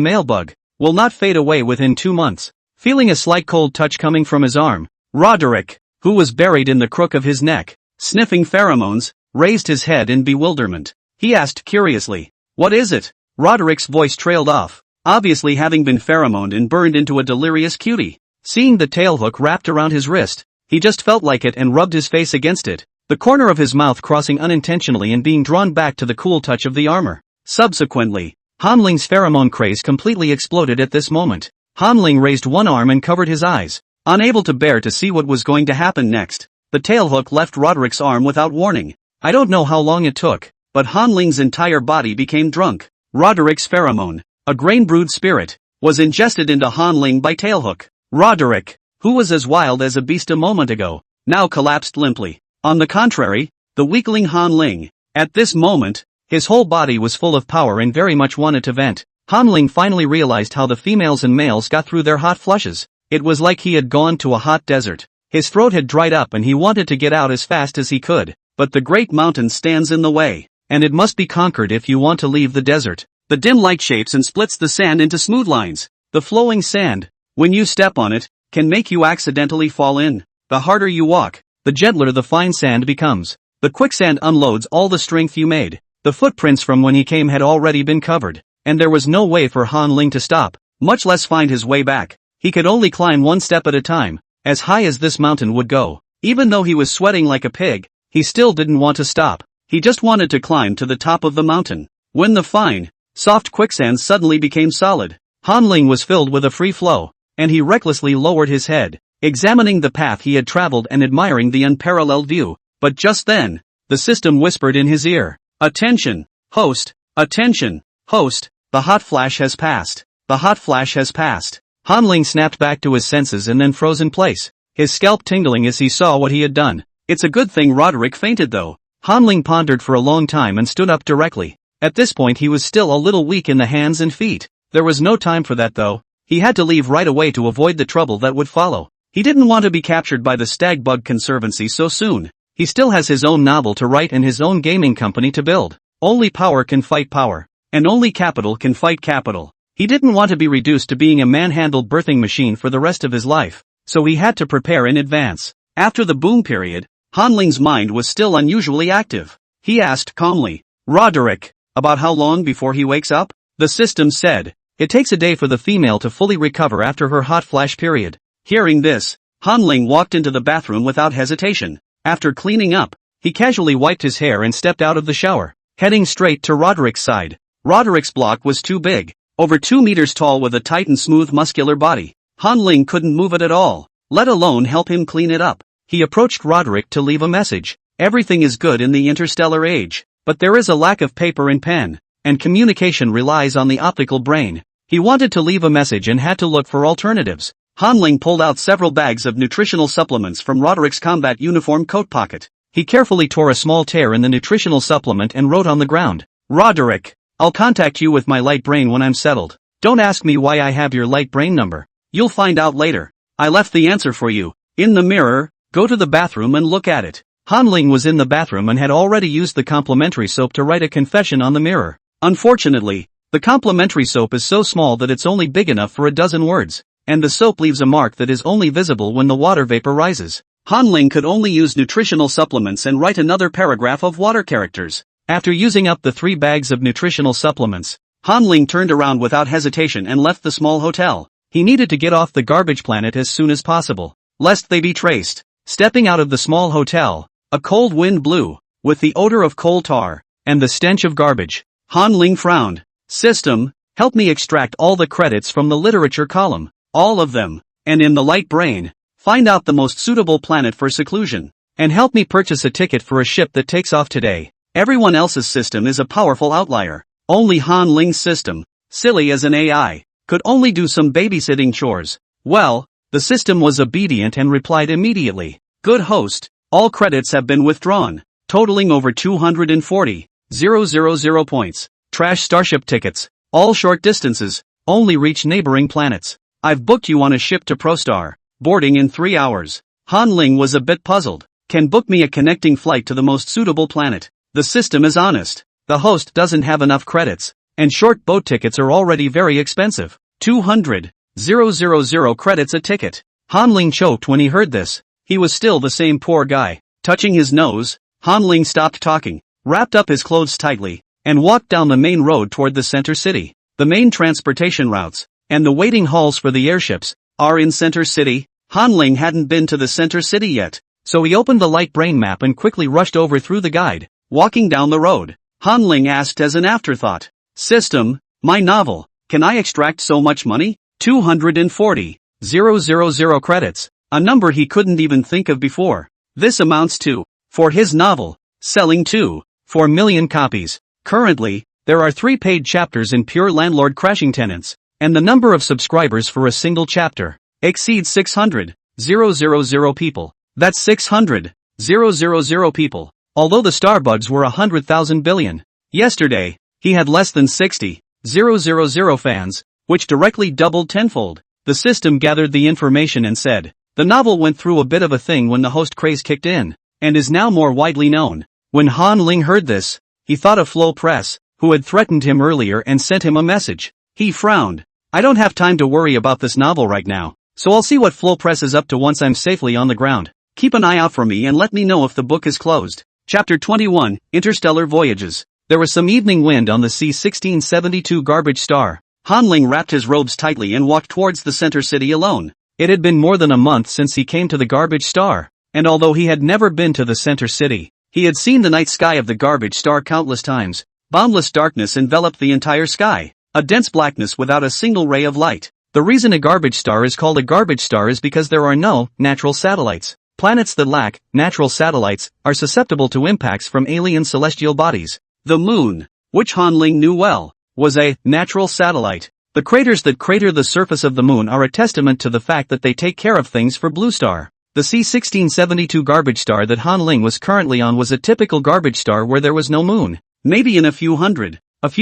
male bug, will not fade away within 2 months. Feeling a slight cold touch coming from his arm, Roderick, who was buried in the crook of his neck, sniffing pheromones, raised his head in bewilderment. He asked curiously, "What is it?" Roderick's voice trailed off, obviously having been pheromoned and burned into a delirious cutie. Seeing the tail hook wrapped around his wrist, he just felt like it and rubbed his face against it, the corner of his mouth crossing unintentionally and being drawn back to the cool touch of the armor. Subsequently, Han Ling's pheromone craze completely exploded at this moment. Han Ling raised one arm and covered his eyes, unable to bear to see what was going to happen next. The tail hook left Roderick's arm without warning. I don't know how long it took, but Han Ling's entire body became drunk. Roderick's pheromone, a grain-brewed spirit, was ingested into Han Ling by tailhook. Roderick, who was as wild as a beast a moment ago, now collapsed limply. On the contrary, the weakling Han Ling, at this moment, his whole body was full of power and very much wanted to vent. Han Ling finally realized how the females and males got through their hot flushes. It was like he had gone to a hot desert. His throat had dried up and he wanted to get out as fast as he could, but the great mountain stands in the way, and it must be conquered if you want to leave the desert. The dim light shapes and splits the sand into smooth lines. The flowing sand, when you step on it, can make you accidentally fall in. The harder you walk, the gentler the fine sand becomes. The quicksand unloads all the strength you made. The footprints from when he came had already been covered, and there was no way for Han Ling to stop, much less find his way back. He could only climb one step at a time, as high as this mountain would go. Even though he was sweating like a pig, he still didn't want to stop. He just wanted to climb to the top of the mountain. When the fine, soft quicksand suddenly became solid, Han Ling was filled with a free flow, and he recklessly lowered his head, examining the path he had traveled and admiring the unparalleled view. But just then, the system whispered in his ear, "Attention, host, attention, host, the hot flash has passed, the hot flash has passed." Han Ling snapped back to his senses and then froze in place, his scalp tingling as he saw what he had done. It's a good thing Roderick fainted though. Han Ling pondered for a long time and stood up directly. At this point he was still a little weak in the hands and feet. There was no time for that though. He had to leave right away to avoid the trouble that would follow. He didn't want to be captured by the Stag Bug Conservancy so soon. He still has his own novel to write and his own gaming company to build. Only power can fight power, and only capital can fight capital. He didn't want to be reduced to being a manhandled birthing machine for the rest of his life, so he had to prepare in advance. After the boom period, Han Ling's mind was still unusually active. He asked calmly, "Roderick, about how long before he wakes up?" The system said, "It takes a day for the female to fully recover after her hot flash period." Hearing this, Han Ling walked into the bathroom without hesitation. After cleaning up, he casually wiped his hair and stepped out of the shower, heading straight to Roderick's side. Roderick's block was too big, over 2 meters tall with a tight and smooth muscular body. Han Ling couldn't move it at all, let alone help him clean it up. He approached Roderick to leave a message. Everything is good in the interstellar age, but there is a lack of paper and pen, and communication relies on the optical brain. He wanted to leave a message and had to look for alternatives. Han Ling pulled out several bags of nutritional supplements from Roderick's combat uniform coat pocket. He carefully tore a small tear in the nutritional supplement and wrote on the ground, "Roderick, I'll contact you with my light brain when I'm settled. Don't ask me why I have your light brain number. You'll find out later. I left the answer for you. In the mirror, go to the bathroom and look at it." Han Ling was in the bathroom and had already used the complimentary soap to write a confession on the mirror. Unfortunately, the complimentary soap is so small that it's only big enough for a dozen words, and the soap leaves a mark that is only visible when the water vapor rises. Han Ling could only use nutritional supplements and write another paragraph of water characters. After using up the 3 bags of nutritional supplements, Han Ling turned around without hesitation and left the small hotel. He needed to get off the garbage planet as soon as possible, lest they be traced. Stepping out of the small hotel, a cold wind blew, with the odor of coal tar, and the stench of garbage. Han Ling frowned. "System, help me extract all the credits from the literature column. All of them, and in the light brain, find out the most suitable planet for seclusion, and help me purchase a ticket for a ship that takes off today." Everyone else's system is a powerful outlier. Only Han Ling's system, silly as an AI, could only do some babysitting chores. Well, the system was obedient and replied immediately, "Good host, all credits have been withdrawn, totaling over 240,000 points. Trash starship tickets, all short distances, only reach neighboring planets. I've booked you on a ship to Prostar, boarding in 3 hours." Han Ling was a bit puzzled. "Can book me a connecting flight to the most suitable planet." The system is honest. The host doesn't have enough credits, and short boat tickets are already very expensive. 200,000 credits a ticket. Han Ling choked when he heard this. He was still the same poor guy. Touching his nose, Han Ling stopped talking, wrapped up his clothes tightly, and walked down the main road toward the center city. The main transportation routes, and the waiting halls for the airships, are in Center City. Han Ling hadn't been to the Center City yet, so he opened the light brain map and quickly rushed over through the guide. Walking down the road, Han Ling asked as an afterthought, "System, my novel, can I extract so much money?" 240,000 credits, a number he couldn't even think of before. This amounts to, for his novel, selling 2.4 million copies. Currently, there are 3 paid chapters in Pure Landlord Crashing Tenants, and the number of subscribers for a single chapter exceeds 600,000 people. That's 600,000 people. Although the Starbugs were 100,000 billion. Yesterday, he had less than 60,000 fans, which directly doubled tenfold. The system gathered the information and said, the novel went through a bit of a thing when the host craze kicked in, and is now more widely known. When Han Ling heard this, he thought of Flo Press, who had threatened him earlier and sent him a message. He frowned. I don't have time to worry about this novel right now, so I'll see what Flo Press is up to once I'm safely on the ground. Keep an eye out for me and let me know if the book is closed. Chapter 21, Interstellar Voyages. There was some evening wind on the C-1672 garbage star. Han Ling wrapped his robes tightly and walked towards the center city alone. It had been more than a month since he came to the garbage star, and although he had never been to the center city, he had seen the night sky of the garbage star countless times. Boundless darkness enveloped the entire sky, a dense blackness without a single ray of light. The reason a garbage star is called a garbage star is because there are no natural satellites. Planets that lack natural satellites are susceptible to impacts from alien celestial bodies. The moon, which Han Ling knew well, was a natural satellite. The craters that crater the surface of the moon are a testament to the fact that they take care of things for Blue Star. The C-1672 garbage star that Han Ling was currently on was a typical garbage star where there was no moon. Maybe in a few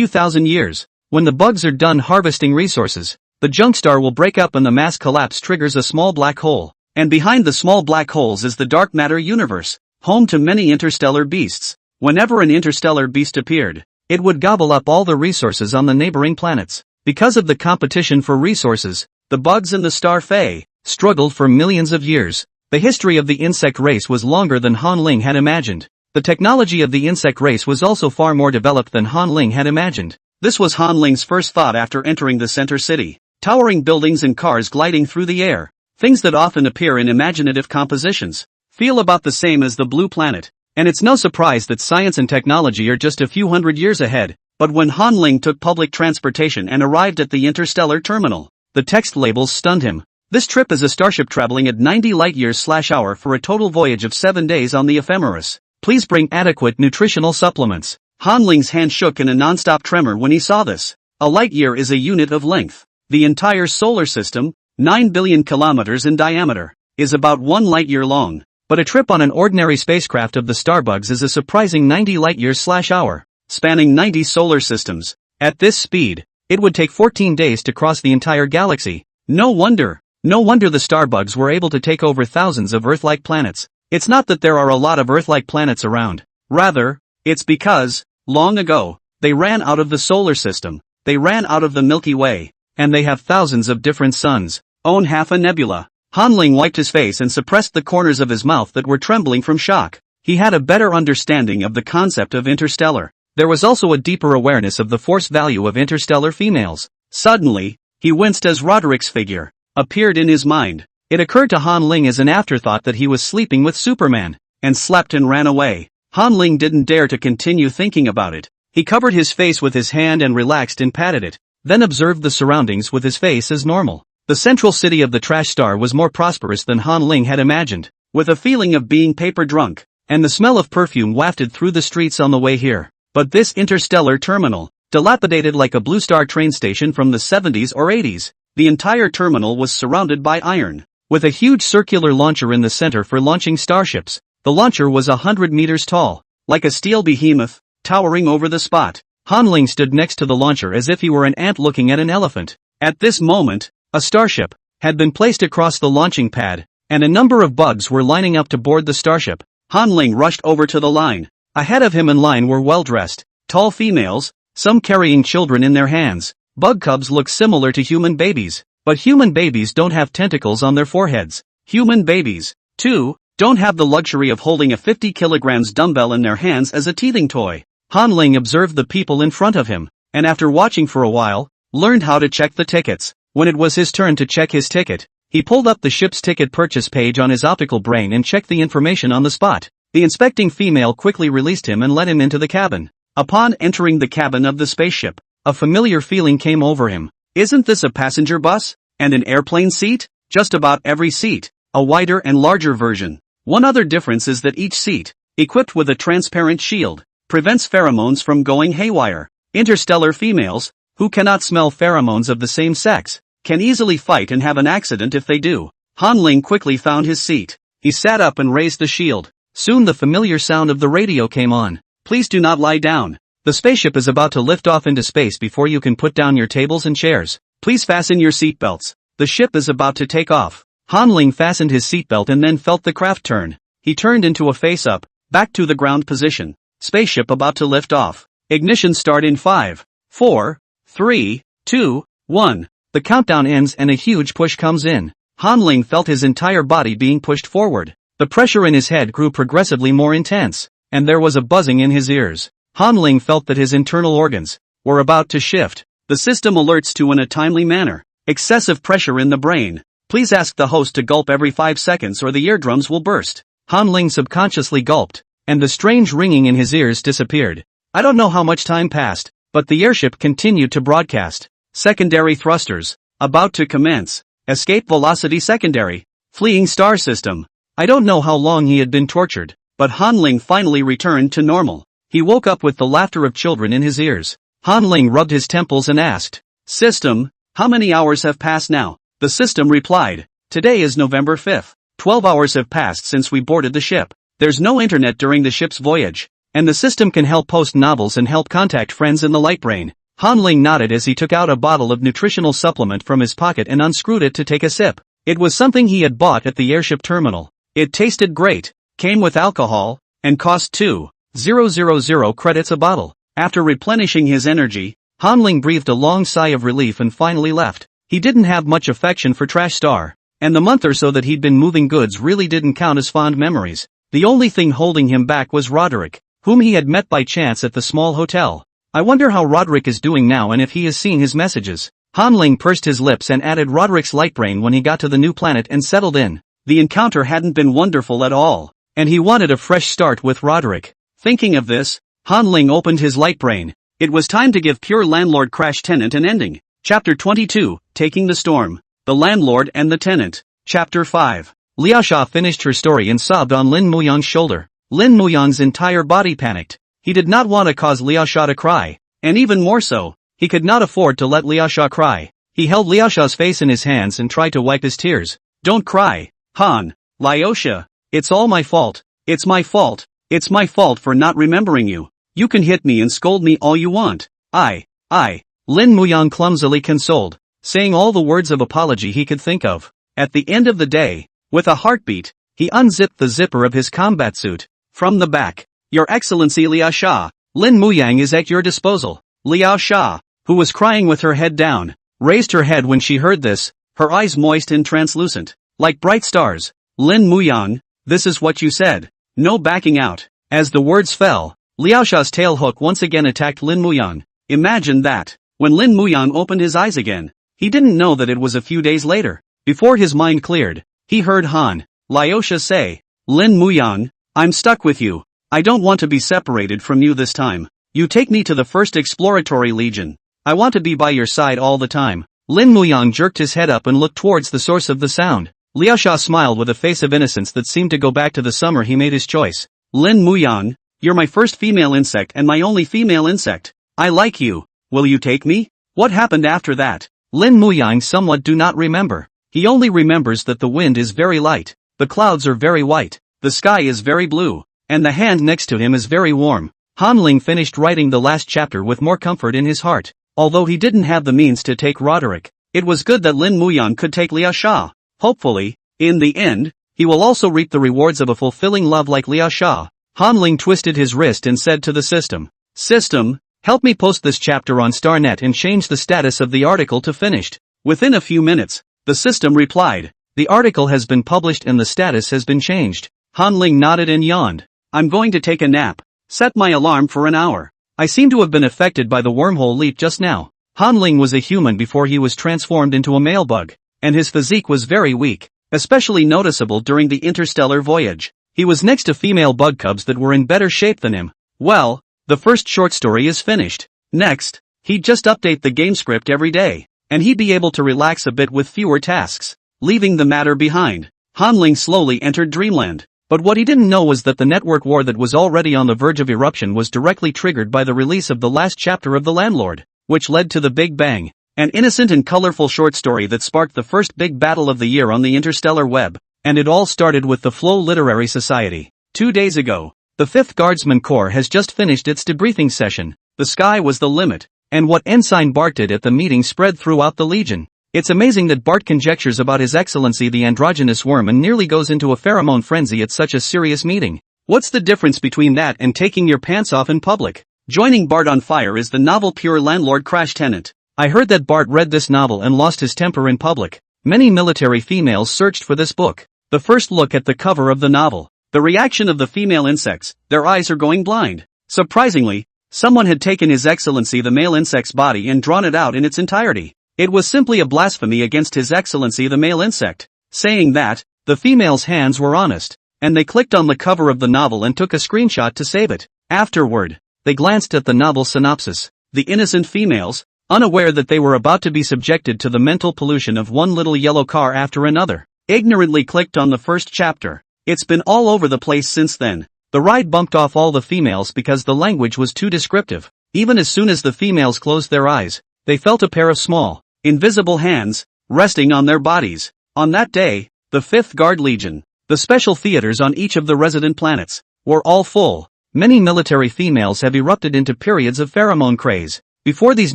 thousand years, when the bugs are done harvesting resources, the junk star will break up and the mass collapse triggers a small black hole. And behind the small black holes is the dark matter universe, home to many interstellar beasts. Whenever an interstellar beast appeared, it would gobble up all the resources on the neighboring planets. Because of the competition for resources, the bugs and the star Fae struggled for millions of years. The history of the insect race was longer than Han Ling had imagined. The technology of the insect race was also far more developed than Han Ling had imagined. This was Han Ling's first thought after entering the center city. Towering buildings and cars gliding through the air. Things that often appear in imaginative compositions. Feel about the same as the blue planet. And it's no surprise that science and technology are just a few hundred years ahead. But when Han Ling took public transportation and arrived at the interstellar terminal, the text labels stunned him. This trip is a starship traveling at 90 light-years/hour for a total voyage of 7 days on the ephemeris. Please bring adequate nutritional supplements. Han Ling's hand shook in a non-stop tremor when he saw this. A light year is a unit of length. The entire solar system, 9 billion kilometers in diameter, is about 1 light-year long. But a trip on an ordinary spacecraft of the Starbugs is a surprising 90 light-years/hour, spanning 90 solar systems. At this speed, it would take 14 days to cross the entire galaxy. No wonder the Starbugs were able to take over thousands of Earth-like planets. It's not that there are a lot of Earth-like planets around. Rather, it's because, long ago, they ran out of the solar system. They ran out of the Milky Way. And they have thousands of different suns. Own half a nebula. Han Ling wiped his face and suppressed the corners of his mouth that were trembling from shock. He had a better understanding of the concept of interstellar. There was also a deeper awareness of the force value of interstellar females. Suddenly, he winced as Roderick's figure appeared in his mind. It occurred to Han Ling as an afterthought that he was sleeping with Superman, and slept and ran away. Han Ling didn't dare to continue thinking about it. He covered his face with his hand and relaxed and patted it, then observed the surroundings with his face as normal. The central city of the trash star was more prosperous than Han Ling had imagined, with a feeling of being paper drunk, and the smell of perfume wafted through the streets on the way here. But this interstellar terminal, dilapidated like a Blue Star train station from the 70s or 80s, the entire terminal was surrounded by iron, with a huge circular launcher in the center for launching starships. The launcher was 100 meters tall, like a steel behemoth, towering over the spot. Han Ling stood next to the launcher as if he were an ant looking at an elephant. At this moment, a starship had been placed across the launching pad, and a number of bugs were lining up to board the starship. Han Ling rushed over to the line. Ahead of him in line were well-dressed, tall females, some carrying children in their hands. Bug cubs look similar to human babies, but human babies don't have tentacles on their foreheads. Human babies, too, don't have the luxury of holding a 50 kilograms dumbbell in their hands as a teething toy. Han Ling observed the people in front of him, and after watching for a while, learned how to check the tickets. When it was his turn to check his ticket, he pulled up the ship's ticket purchase page on his optical brain and checked the information on the spot. The inspecting female quickly released him and let him into the cabin. Upon entering the cabin of the spaceship, a familiar feeling came over him. Isn't this a passenger bus? And an airplane seat? Just about every seat, a wider and larger version. One other difference is that each seat Equipped with a transparent shield, prevents pheromones from going haywire. Interstellar females, who cannot smell pheromones of the same sex, can easily fight and have an accident if they do. Han Ling quickly found his seat. He sat up and raised the shield. Soon the familiar sound of the radio came on. Please do not lie down. The spaceship is about to lift off into space before you can put down your tables and chairs. Please fasten your seatbelts. The ship is about to take off. Han Ling fastened his seatbelt and then felt the craft turn. He turned into a face-up, back to the ground position. Spaceship about to lift off. Ignition start in 5, 4, 3, 2, 1. The countdown ends and a huge push comes in. Han Ling felt his entire body being pushed forward. The pressure in his head grew progressively more intense, and there was a buzzing in his ears. Han Ling felt that his internal organs were about to shift. The system alerts to in a timely manner. Excessive pressure in the brain. Please ask the host to gulp every 5 seconds or the eardrums will burst. Han Ling subconsciously gulped, and the strange ringing in his ears disappeared. I don't know how much time passed, but the airship continued to broadcast. Secondary thrusters, about to commence. Escape velocity secondary. Fleeing star system. I don't know how long he had been tortured, but Han Ling finally returned to normal. He woke up with the laughter of children in his ears. Han Ling rubbed his temples and asked, "System, how many hours have passed now?" The system replied, "Today is November 5th. 12 hours have passed since we boarded the ship. There's no internet during the ship's voyage, and the system can help post novels and help contact friends in the light brain." Han Ling nodded as he took out a bottle of nutritional supplement from his pocket and unscrewed it to take a sip. It was something he had bought at the airship terminal. It tasted great, came with alcohol, and cost 2,000 credits a bottle. After replenishing his energy, Han Ling breathed a long sigh of relief and finally left. He didn't have much affection for Trash Star, and the month or so that he'd been moving goods really didn't count as fond memories. The only thing holding him back was Roderick, whom he had met by chance at the small hotel. I wonder how Roderick is doing now and if he has seen his messages. Han Ling pursed his lips and added Roderick's light brain when he got to the new planet and settled in. The encounter hadn't been wonderful at all, and he wanted a fresh start with Roderick. Thinking of this, Han Ling opened his light brain. It was time to give Pure Landlord Crash Tenant an ending. Chapter 22, Taking the Storm. The Landlord and the Tenant. Chapter 5. Liaosha finished her story and sobbed on Lin Muyang's shoulder. Lin Muyang's entire body panicked. He did not want to cause Liaosha to cry, and even more so, he could not afford to let Liaosha cry. He held Liaosha's face in his hands and tried to wipe his tears. "Don't cry, Han, Liaosha. It's all my fault. It's my fault. It's my fault for not remembering you. You can hit me and scold me all you want. Lin Muyang clumsily consoled, saying all the words of apology he could think of. At the end of the day, with a heartbeat, he unzipped the zipper of his combat suit. From the back, "Your Excellency Liaosha, Lin Muyang is at your disposal." Liaosha, who was crying with her head down, raised her head when she heard this, her eyes moist and translucent, like bright stars. "Lin Muyang, this is what you said. No backing out." As the words fell, Liaosha's tail hook once again attacked Lin Muyang. Imagine that. When Lin Muyang opened his eyes again, he didn't know that it was a few days later. Before his mind cleared, he heard Han, Liaosha say, "Lin Muyang, I'm stuck with you. I don't want to be separated from you this time. You take me to the first exploratory legion. I want to be by your side all the time." Lin Muyang jerked his head up and looked towards the source of the sound. Liaosha smiled with a face of innocence that seemed to go back to the summer he made his choice. "Lin Muyang, you're my first female insect and my only female insect. I like you. Will you take me?" What happened after that? Lin Muyang somewhat do not remember. He only remembers that the wind is very light, the clouds are very white, the sky is very blue, and the hand next to him is very warm. Han Ling finished writing the last chapter with more comfort in his heart. Although he didn't have the means to take Roderick, it was good that Lin Muyang could take Liaosha. Hopefully, in the end, he will also reap the rewards of a fulfilling love like Liaosha. Han Ling twisted his wrist and said to the system, "System, help me post this chapter on StarNet and change the status of the article to finished." Within a few minutes, the system replied, "The article has been published and the status has been changed." Han Ling nodded and yawned. "I'm going to take a nap. Set my alarm for an hour. I seem to have been affected by the wormhole leap just now." Han Ling was a human before he was transformed into a male bug, and his physique was very weak, especially noticeable during the interstellar voyage. He was next to female bug cubs that were in better shape than him. Well, the first short story is finished. Next, he'd just update the game script every day, and he'd be able to relax a bit with fewer tasks. Leaving the matter behind, Han Ling slowly entered dreamland. But what he didn't know was that the network war that was already on the verge of eruption was directly triggered by the release of the last chapter of The Landlord, which led to the Big Bang, an innocent and colorful short story that sparked the first big battle of the year on the interstellar web, and it all started with the Flow Literary Society. 2 days ago, the 5th Guardsman Corps has just finished its debriefing session. The sky was the limit, and what Ensign Bart did at the meeting spread throughout the Legion. It's amazing that Bart conjectures about His Excellency the androgynous worm and nearly goes into a pheromone frenzy at such a serious meeting. What's the difference between that and taking your pants off in public? Joining Bart on fire is the novel Pure Landlord Crash Tenant. I heard that Bart read this novel and lost his temper in public. Many military females searched for this book. The first look at the cover of the novel. The reaction of the female insects, their eyes are going blind. Surprisingly, someone had taken His Excellency the male insect's body and drawn it out in its entirety. It was simply a blasphemy against His Excellency the male insect. Saying that, the female's hands were honest, and they clicked on the cover of the novel and took a screenshot to save it. Afterward, they glanced at the novel synopsis. The innocent females, unaware that they were about to be subjected to the mental pollution of one little yellow car after another, ignorantly clicked on the first chapter. It's been all over the place since then. The ride bumped off all the females because the language was too descriptive. Even as soon as the females closed their eyes, they felt a pair of small, invisible hands, resting on their bodies. On that day, the 5th Guard Legion, the special theaters on each of the resident planets, were all full. Many military females have erupted into periods of pheromone craze. Before these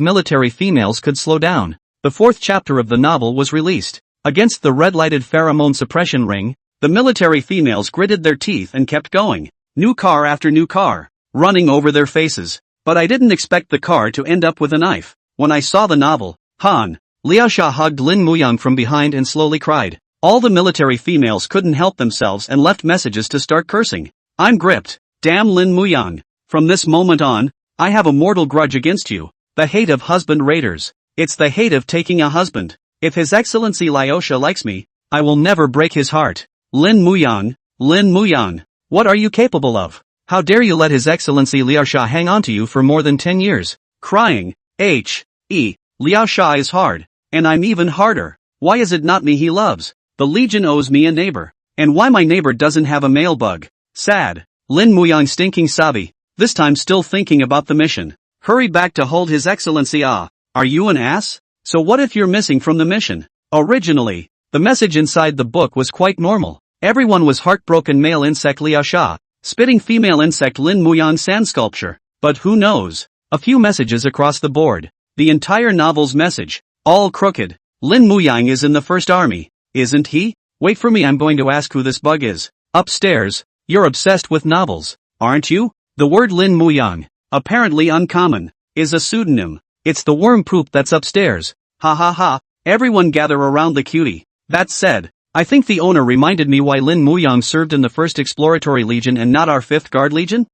military females could slow down, the 4th chapter of the novel was released. Against the red-lighted pheromone suppression ring, the military females gritted their teeth and kept going. New car after new car, running over their faces. But I didn't expect the car to end up with a knife. When I saw the novel, Han, Liaosha hugged Lin Muyang from behind and slowly cried. All the military females couldn't help themselves and left messages to start cursing. I'm gripped. Damn Lin Muyang. From this moment on, I have a mortal grudge against you. The hate of husband raiders. It's the hate of taking a husband. If His Excellency Liaosha likes me, I will never break his heart. Lin Muyang, what are you capable of? How dare you let His Excellency Liaosha hang on to you for more than 10 years? Crying. Liaosha is hard. And I'm even harder. Why is it not me he loves? The Legion owes me a neighbor. And why my neighbor doesn't have a male bug? Sad. Lin Muyang stinking sabi. This time still thinking about the mission. Hurry back to hold His Excellency. Are you an ass? So what if you're missing from the mission? Originally, the message inside the book was quite normal. Everyone was heartbroken male insect Liaosha, spitting female insect Lin Muyang sand sculpture. But who knows? A few messages across the board. The entire novel's message. All crooked. Lin Muyang is in the First Army, isn't he? Wait for me, I'm going to ask who this bug is. Upstairs. You're obsessed with novels, aren't you? The word Lin Muyang, apparently uncommon, is a pseudonym. It's the worm poop that's upstairs. Ha ha ha. Everyone gather around the cutie. That said, I think the owner reminded me why Lin Muyang served in the 1st Exploratory Legion and not our 5th Guard Legion?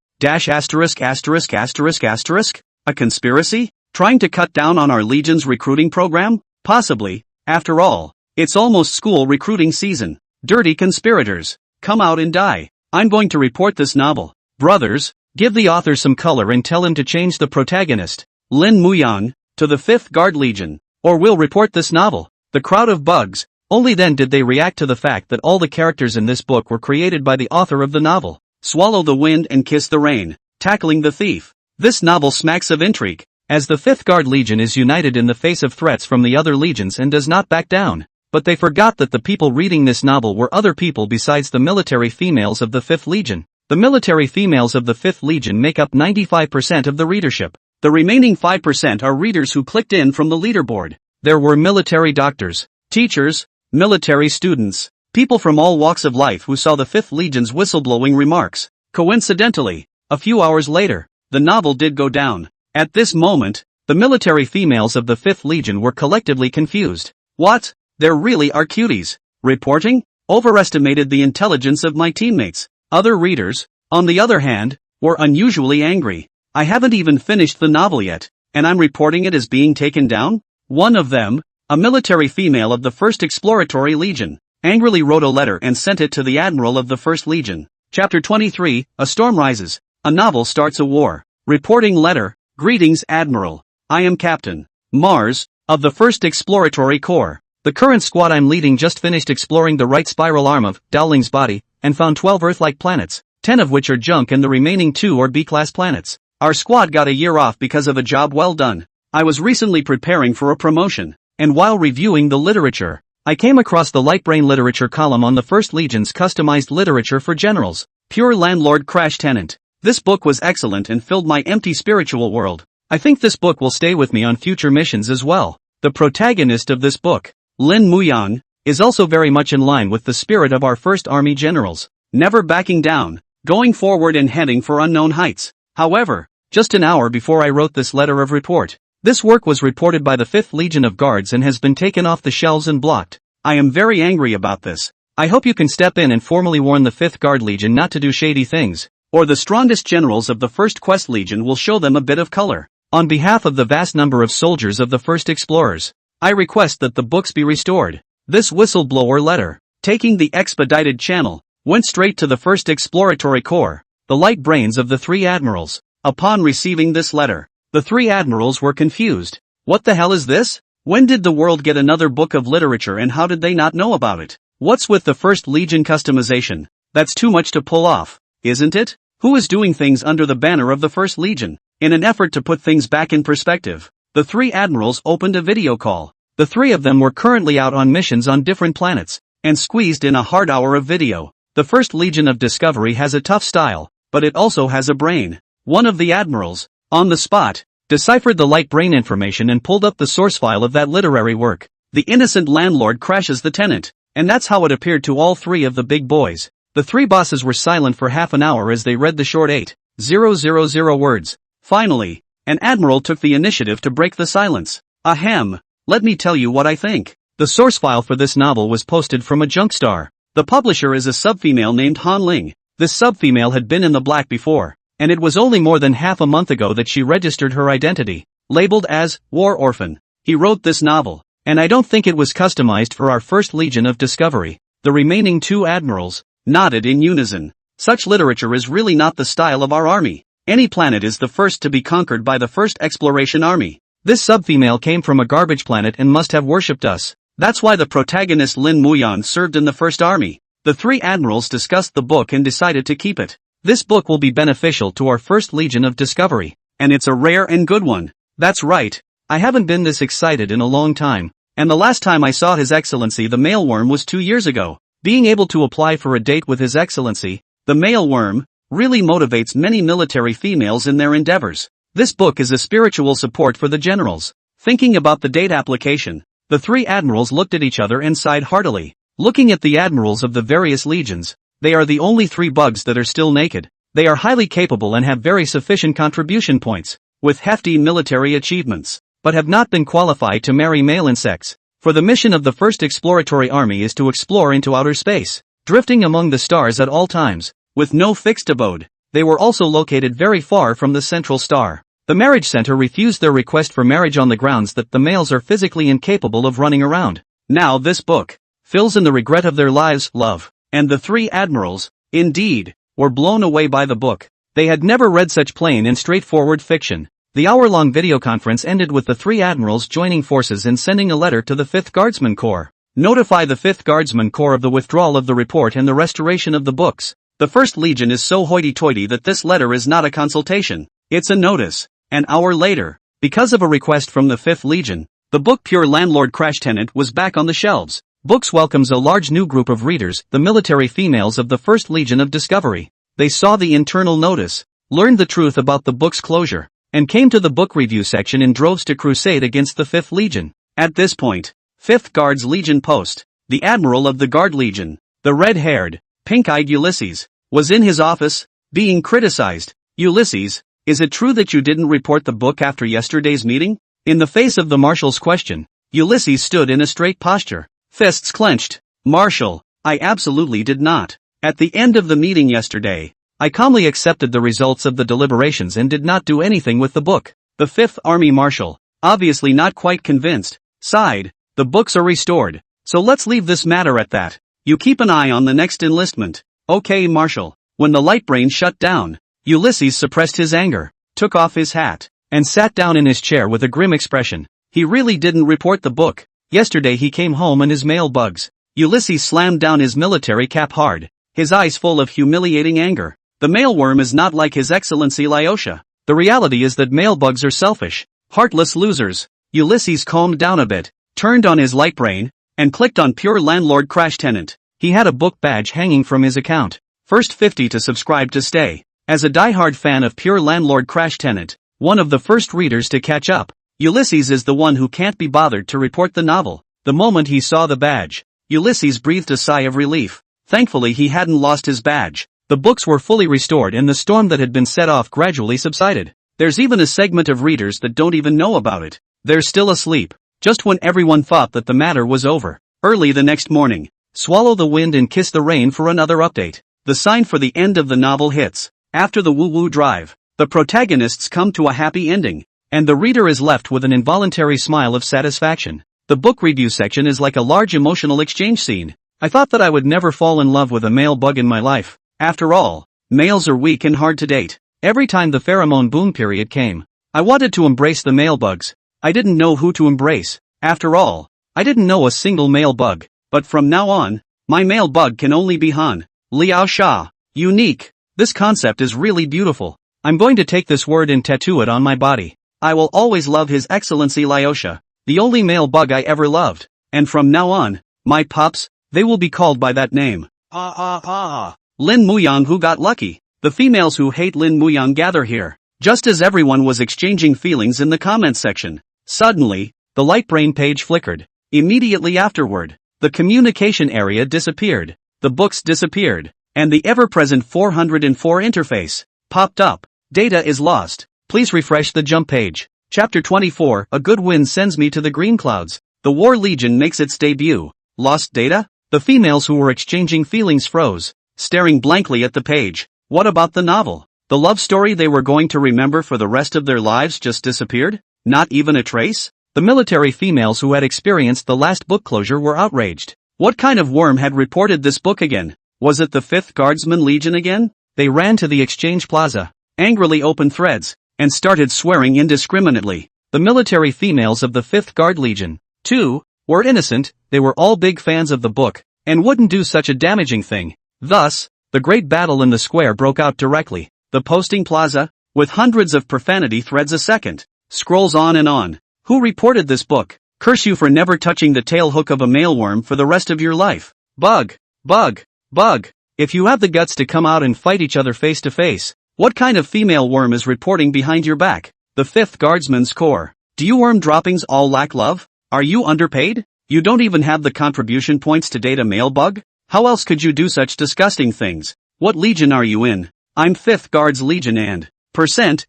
A conspiracy? Trying to cut down on our Legion's recruiting program? Possibly. After all, it's almost school recruiting season. Dirty conspirators. Come out and die. I'm going to report this novel. Brothers, give the author some color and tell him to change the protagonist, Lin Muyang, to the 5th Guard Legion. Or we'll report this novel. The crowd of bugs. Only then did they react to the fact that all the characters in this book were created by the author of the novel. Swallow the wind and kiss the rain. Tackling the thief. This novel smacks of intrigue, as the 5th Guard Legion is united in the face of threats from the other legions and does not back down. But they forgot that the people reading this novel were other people besides the military females of the 5th Legion. The military females of the 5th Legion make up 95% of the readership. The remaining 5% are readers who clicked in from the leaderboard. There were military doctors, teachers, military students, people from all walks of life who saw the 5th Legion's whistleblowing remarks. Coincidentally, a few hours later, the novel did go down. At this moment, the military females of the 5th Legion were collectively confused. What? There really are cuties? Reporting? Overestimated the intelligence of my teammates. Other readers, on the other hand, were unusually angry. I haven't even finished the novel yet, and I'm reporting it as being taken down? One of them, a military female of the 1st Exploratory Legion, angrily wrote a letter and sent it to the Admiral of the 1st Legion. Chapter 23, A Storm Rises. A novel starts a war. Reporting letter. Greetings, Admiral. I am Captain Mars, of the 1st Exploratory Corps. The current squad I'm leading just finished exploring the right spiral arm of Dowling's body, and found 12 Earth-like planets, 10 of which are junk and the remaining 2 are B-class planets. Our squad got a year off because of a job well done. I was recently preparing for a promotion, and while reviewing the literature, I came across the Light Brain literature column on the First Legion's customized literature for generals, Pure Landlord Crash Tenant. This book was excellent and filled my empty spiritual world. I think this book will stay with me on future missions as well. The protagonist of this book, Lin Muyang, is also very much in line with the spirit of our First Army generals, never backing down, going forward and heading for unknown heights. However, just an hour before I wrote this letter of report, this work was reported by the 5th Legion of Guards and has been taken off the shelves and blocked. I am very angry about this. I hope you can step in and formally warn the 5th Guard Legion not to do shady things, or the strongest generals of the 1st Quest Legion will show them a bit of color. On behalf of the vast number of soldiers of the 1st Explorers, I request that the books be restored. This whistleblower letter, taking the expedited channel, went straight to the 1st Exploratory Corps, the light brains of the 3 admirals. Upon receiving this letter, the 3 admirals were confused. What the hell is this? When did the world get another book of literature and how did they not know about it? What's with the 1st Legion customization? That's too much to pull off, isn't it? Who is doing things under the banner of the 1st Legion? In an effort to put things back in perspective, the 3 admirals opened a video call. The 3 of them were currently out on missions on different planets, and squeezed in a hard hour of video. The 1st Legion of Discovery has a tough style, but it also has a brain. One of the admirals, on the spot, deciphered the light brain information and pulled up the source file of that literary work. The innocent landlord crashes the tenant, and that's how it appeared to all 3 of the big boys. The 3 bosses were silent for half an hour as they read the short 8,000 words. Finally, an admiral took the initiative to break the silence. Ahem, let me tell you what I think. The source file for this novel was posted from a junk star. The publisher is a subfemale named Han Ling. This subfemale had been in the black before, and it was only more than half a month ago that she registered her identity, labeled as War Orphan. He wrote this novel, and I don't think it was customized for our 1st Legion of Discovery. The remaining 2 admirals nodded in unison. Such literature is really not the style of our army. Any planet is the first to be conquered by the 1st Exploration Army. This subfemale came from a garbage planet and must have worshipped us. That's why the protagonist Lin Muyang served in the 1st Army. The 3 admirals discussed the book and decided to keep it. This book will be beneficial to our 1st Legion of Discovery, and it's a rare and good one. That's right, I haven't been this excited in a long time, and the last time I saw His Excellency the Mailworm was 2 years ago. Being able to apply for a date with His Excellency, the Mailworm, really motivates many military females in their endeavors. This book is a spiritual support for the generals. Thinking about the date application, the 3 admirals looked at each other and sighed heartily. Looking at the admirals of the various legions, they are the only 3 bugs that are still naked. They are highly capable and have very sufficient contribution points, with hefty military achievements, but have not been qualified to marry male insects. For the mission of the 1st Exploratory Army is to explore into outer space, drifting among the stars at all times, with no fixed abode. They were also located very far from the central star. The marriage center refused their request for marriage on the grounds that the males are physically incapable of running around. Now this book fills in the regret of their lives, love, and the 3 admirals, indeed, were blown away by the book. They had never read such plain and straightforward fiction. The hour-long video conference ended with the 3 admirals joining forces and sending a letter to the 5th Guardsman Corps. Notify the 5th Guardsman Corps of the withdrawal of the report and the restoration of the books. The 1st Legion is so hoity-toity that this letter is not a consultation. It's a notice. An hour later, because of a request from the 5th Legion, the book Pure Landlord Crash Tenant was back on the shelves. Books welcomes a large new group of readers, the military females of the 1st Legion of Discovery. They saw the internal notice, learned the truth about the book's closure, and came to the book review section in droves to crusade against the 5th Legion. At this point, 5th Guards Legion Post, the Admiral of the Guard Legion, the red-haired, pink-eyed Ulysses, was in his office, being criticized. Ulysses, is it true that you didn't report the book after yesterday's meeting? In the face of the Marshal's question, Ulysses stood in a straight posture, fists clenched. Marshal, I absolutely did not. At the end of the meeting yesterday, I calmly accepted the results of the deliberations and did not do anything with the book. The 5th Army Marshal, obviously not quite convinced, sighed. The books are restored, so let's leave this matter at that. You keep an eye on the next enlistment. Okay, Marshal. When the light brain shut down, Ulysses suppressed his anger, took off his hat, and sat down in his chair with a grim expression. He really didn't report the book. Yesterday he came home and his mail bugs. Ulysses slammed down his military cap hard. his eyes full of humiliating anger. The mailworm is not like His Excellency Lyosha. The reality is that male bugs are selfish, heartless losers. Ulysses calmed down a bit, turned on his light brain, and clicked on Pure Landlord Crash Tenant. He had a book badge hanging from his account. First 50 to subscribe to stay. As a diehard fan of Pure Landlord Crash Tenant, one of the first readers to catch up, Ulysses is the one who can't be bothered to report the novel. The moment he saw the badge, Ulysses breathed a sigh of relief. Thankfully he hadn't lost his badge. The books were fully restored and the storm that had been set off gradually subsided. There's even a segment of readers that don't even know about it. They're still asleep, just when everyone thought that the matter was over. Early the next morning, swallow the wind and kiss the rain for another update. The sign for the end of the novel hits. After the woo-woo drive, the protagonists come to a happy ending, and the reader is left with an involuntary smile of satisfaction. The book review section is like a large emotional exchange scene. I thought that I would never fall in love with a male bug in my life. After all, males are weak and hard to date. Every time the pheromone boom period came, I wanted to embrace the male bugs. I didn't know who to embrace. After all, I didn't know a single male bug. But from now on, my male bug can only be Han. Liao Sha. Unique. This concept is really beautiful. I'm going to take this word and tattoo it on my body. I will always love His Excellency Lyosha, the only male bug I ever loved. And from now on, my pups, they will be called by that name. Lin Muyang who got lucky. The females who hate Lin Muyang gather here. Just as everyone was exchanging feelings in the comments section, suddenly, the light brain page flickered. Immediately afterward, the communication area disappeared, the books disappeared, and the ever-present 404 interface popped up. Data is lost. Please refresh the jump page. Chapter 24, A Good Wind Sends Me to the Green Clouds. The War Legion makes its debut. Lost data? The females who were exchanging feelings froze, staring blankly at the page. What about the novel? The love story they were going to remember for the rest of their lives just disappeared? Not even a trace? The military females who had experienced the last book closure were outraged. What kind of worm had reported this book again? Was it the 5th Guardsman Legion again? They ran to the exchange plaza, angrily opened threads, and started swearing indiscriminately. The military females of the 5th Guard Legion, too, were innocent. They were all big fans of the book, and wouldn't do such a damaging thing. Thus, the great battle in the square broke out directly. The posting plaza, with hundreds of profanity threads a second, scrolls on and on. Who reported this book? Curse you for never touching the tail hook of a mailworm for the rest of your life. Bug, bug, bug. If you have the guts to come out and fight each other face to face, what kind of female worm is reporting behind your back? The 5th Guardsman's Corps. Do you worm droppings all lack love? Are you underpaid? You don't even have the contribution points to date a male bug? How else could you do such disgusting things? What legion are you in? I'm 5th Guards Legion and percent.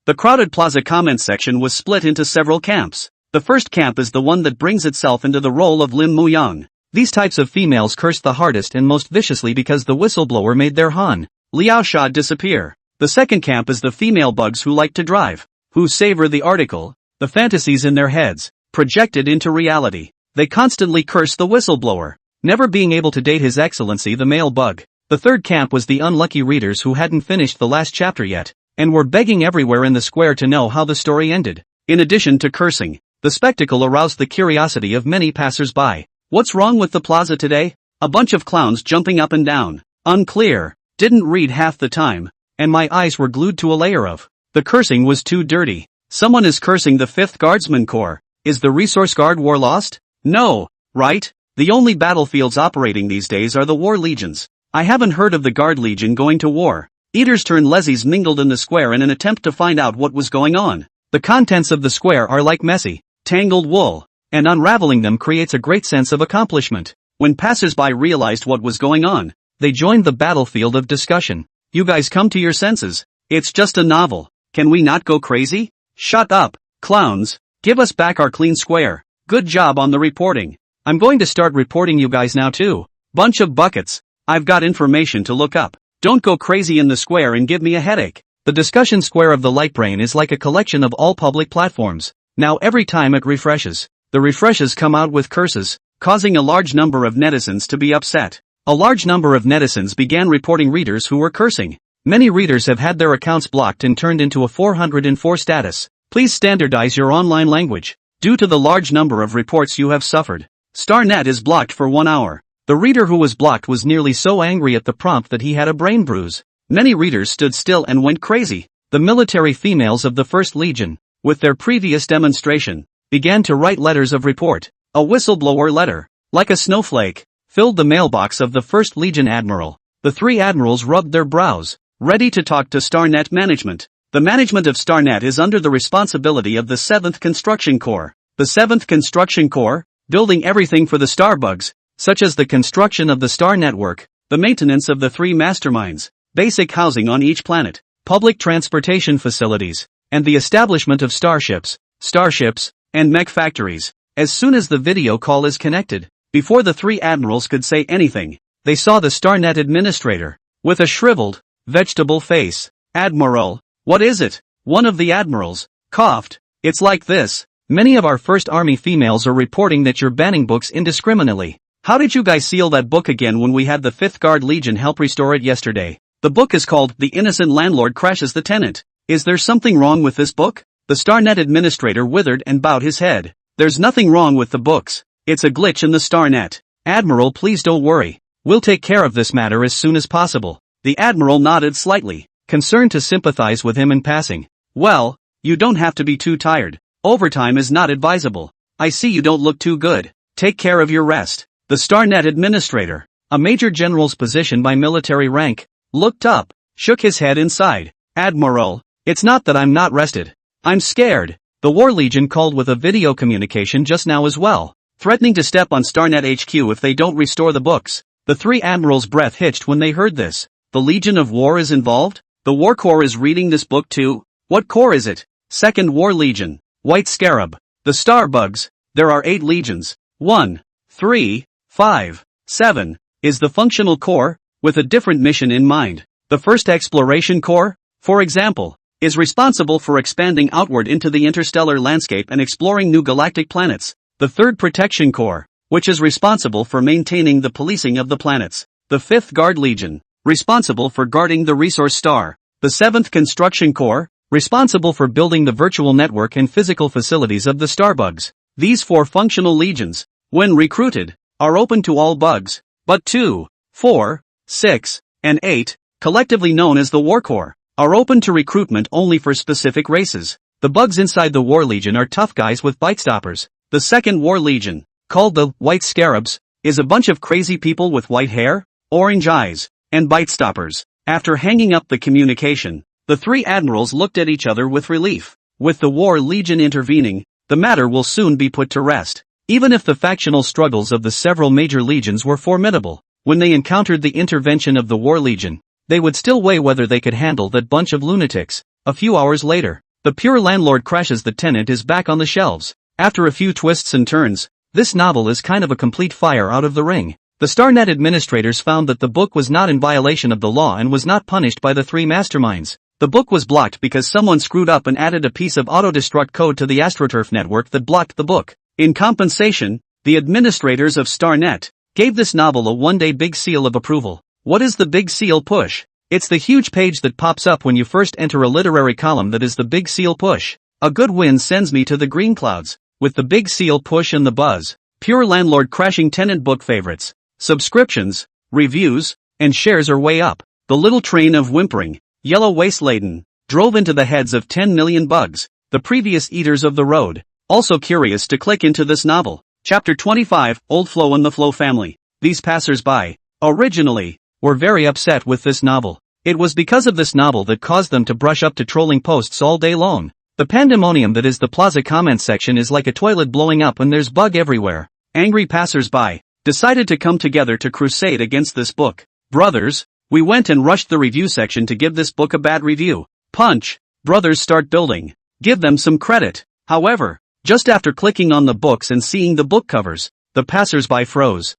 The crowded plaza comment section was split into several camps. The first camp is the one that brings itself into the role of Lim Muyang. These types of females cursed the hardest and most viciously because the whistleblower made their Han Liao Sha disappear. The second camp is the female bugs who like to drive, who savor the article, the fantasies in their heads, projected into reality. They constantly curse the whistleblower, never being able to date His Excellency the male bug. The third camp was the unlucky readers who hadn't finished the last chapter yet, and were begging everywhere in the square to know how the story ended. In addition to cursing, the spectacle aroused the curiosity of many passers-by. What's wrong with the plaza today? A bunch of clowns jumping up and down. Unclear. Didn't read half the time, and my eyes were glued to a layer of. The cursing was too dirty. Someone is cursing the 5th Guardsman Corps. Is the Resource Guard War lost? No, right? The only battlefields operating these days are the War Legions. I haven't heard of the Guard Legion going to war. Eaters turned lezzies mingled in the square in an attempt to find out what was going on. The contents of the square are like messy, tangled wool, and unraveling them creates a great sense of accomplishment. When passers-by realized what was going on, they joined the battlefield of discussion. You guys come to your senses. It's just a novel. Can we not go crazy? Shut up, clowns. Give us back our clean square. Good job on the reporting. I'm going to start reporting you guys now too. Bunch of buckets. I've got information to look up. Don't go crazy in the square and give me a headache. The discussion square of the Light Brain is like a collection of all public platforms. Now every time it refreshes, the refreshes come out with curses, causing a large number of netizens to be upset. A large number of netizens began reporting readers who were cursing. Many readers have had their accounts blocked and turned into a 404 status. Please standardize your online language. Due to the large number of reports you have suffered, StarNet is blocked for 1 hour. The reader who was blocked was nearly so angry at the prompt that he had a brain bruise. Many readers stood still and went crazy. The military females of the 1st Legion, with their previous demonstration, began to write letters of report. A whistleblower letter, like a snowflake, filled the mailbox of the 1st Legion admiral. The 3 admirals rubbed their brows, ready to talk to StarNet management. The management of StarNet is under the responsibility of the 7th Construction Corps. The 7th Construction Corps, building everything for the Starbugs, such as the construction of the Star Network, the maintenance of the 3 masterminds, basic housing on each planet, public transportation facilities, and the establishment of starships, and mech factories. As soon as the video call is connected, before the 3 admirals could say anything, they saw the StarNet administrator, with a shriveled, vegetable face. "Admiral, what is it?" One of the admirals coughed. "It's like this. Many of our 1st Army females are reporting that you're banning books indiscriminately. How did you guys seal that book again when we had the 5th Guard Legion help restore it yesterday? The book is called The Innocent Landlord Crashes the Tenant. Is there something wrong with this book?" The StarNet administrator withered and bowed his head. "There's nothing wrong with the books. It's a glitch in the StarNet. Admiral, please don't worry. We'll take care of this matter as soon as possible." The admiral nodded slightly, concerned to sympathize with him in passing. "Well, you don't have to be too tired. Overtime is not advisable. I see you don't look too good. Take care of your rest." The StarNet administrator, a major general's position by military rank, looked up, shook his head and sighed. "Admiral, it's not that I'm not rested. I'm scared." The War Legion called with a video communication just now as well, threatening to step on StarNet HQ if they don't restore the books. The 3 admirals' breath hitched when they heard this. The Legion of War is involved? The War Corps is reading this book too? What corps is it? 2nd War Legion. White Scarab. The Starbugs. There are 8 legions. 1, 3, 5, 7, is the functional corps, with a different mission in mind. The 1st Exploration Corps, for example, is responsible for expanding outward into the interstellar landscape and exploring new galactic planets. The 3rd Protection Corps, which is responsible for maintaining the policing of the planets. The 5th Guard Legion, responsible for guarding the resource star. The 7th Construction Corps, responsible for building the virtual network and physical facilities of the Starbugs. These 4 functional legions, when recruited, are open to all bugs, but 2, 4, 6, and 8, collectively known as the War Corps, are open to recruitment only for specific races. The bugs inside the War Legion are tough guys with bite stoppers. The 2nd War Legion, called the White Scarabs, is a bunch of crazy people with white hair, orange eyes, and bite stoppers. After hanging up the communication, the 3 admirals looked at each other with relief. With the War Legion intervening, the matter will soon be put to rest. Even if the factional struggles of the several major legions were formidable, when they encountered the intervention of the War Legion, they would still weigh whether they could handle that bunch of lunatics. A few hours later, The Pure Landlord Crashes the Tenant is back on the shelves. After a few twists and turns, this novel is kind of a complete fire out of the ring. The StarNet administrators found that the book was not in violation of the law and was not punished by the 3 masterminds. The book was blocked because someone screwed up and added a piece of auto-destruct code to the AstroTurf network that blocked the book. In compensation, the administrators of StarNet gave this novel a one-day big seal of approval. What is the big seal push? It's the huge page that pops up when you first enter a literary column that is the big seal push. A good win sends me to the green clouds. With the big seal push and the buzz, Pure Landlord Crashing Tenant book favorites, subscriptions, reviews, and shares are way up. The little train of whimpering, yellow waste-laden, drove into the heads of 10 million bugs, the previous eaters of the road, also curious to click into this novel. Chapter 25, Old Flo and the Flo Family. These passers-by, originally, were very upset with this novel. It was because of this novel that caused them to brush up to trolling posts all day long. The pandemonium that is the plaza comment section is like a toilet blowing up and there's bug everywhere. Angry passers-by decided to come together to crusade against this book. Brothers, we went and rushed the review section to give this book a bad review. Punch. Brothers start building. Give them some credit. However, just after clicking on the books and seeing the book covers, the passers-by froze.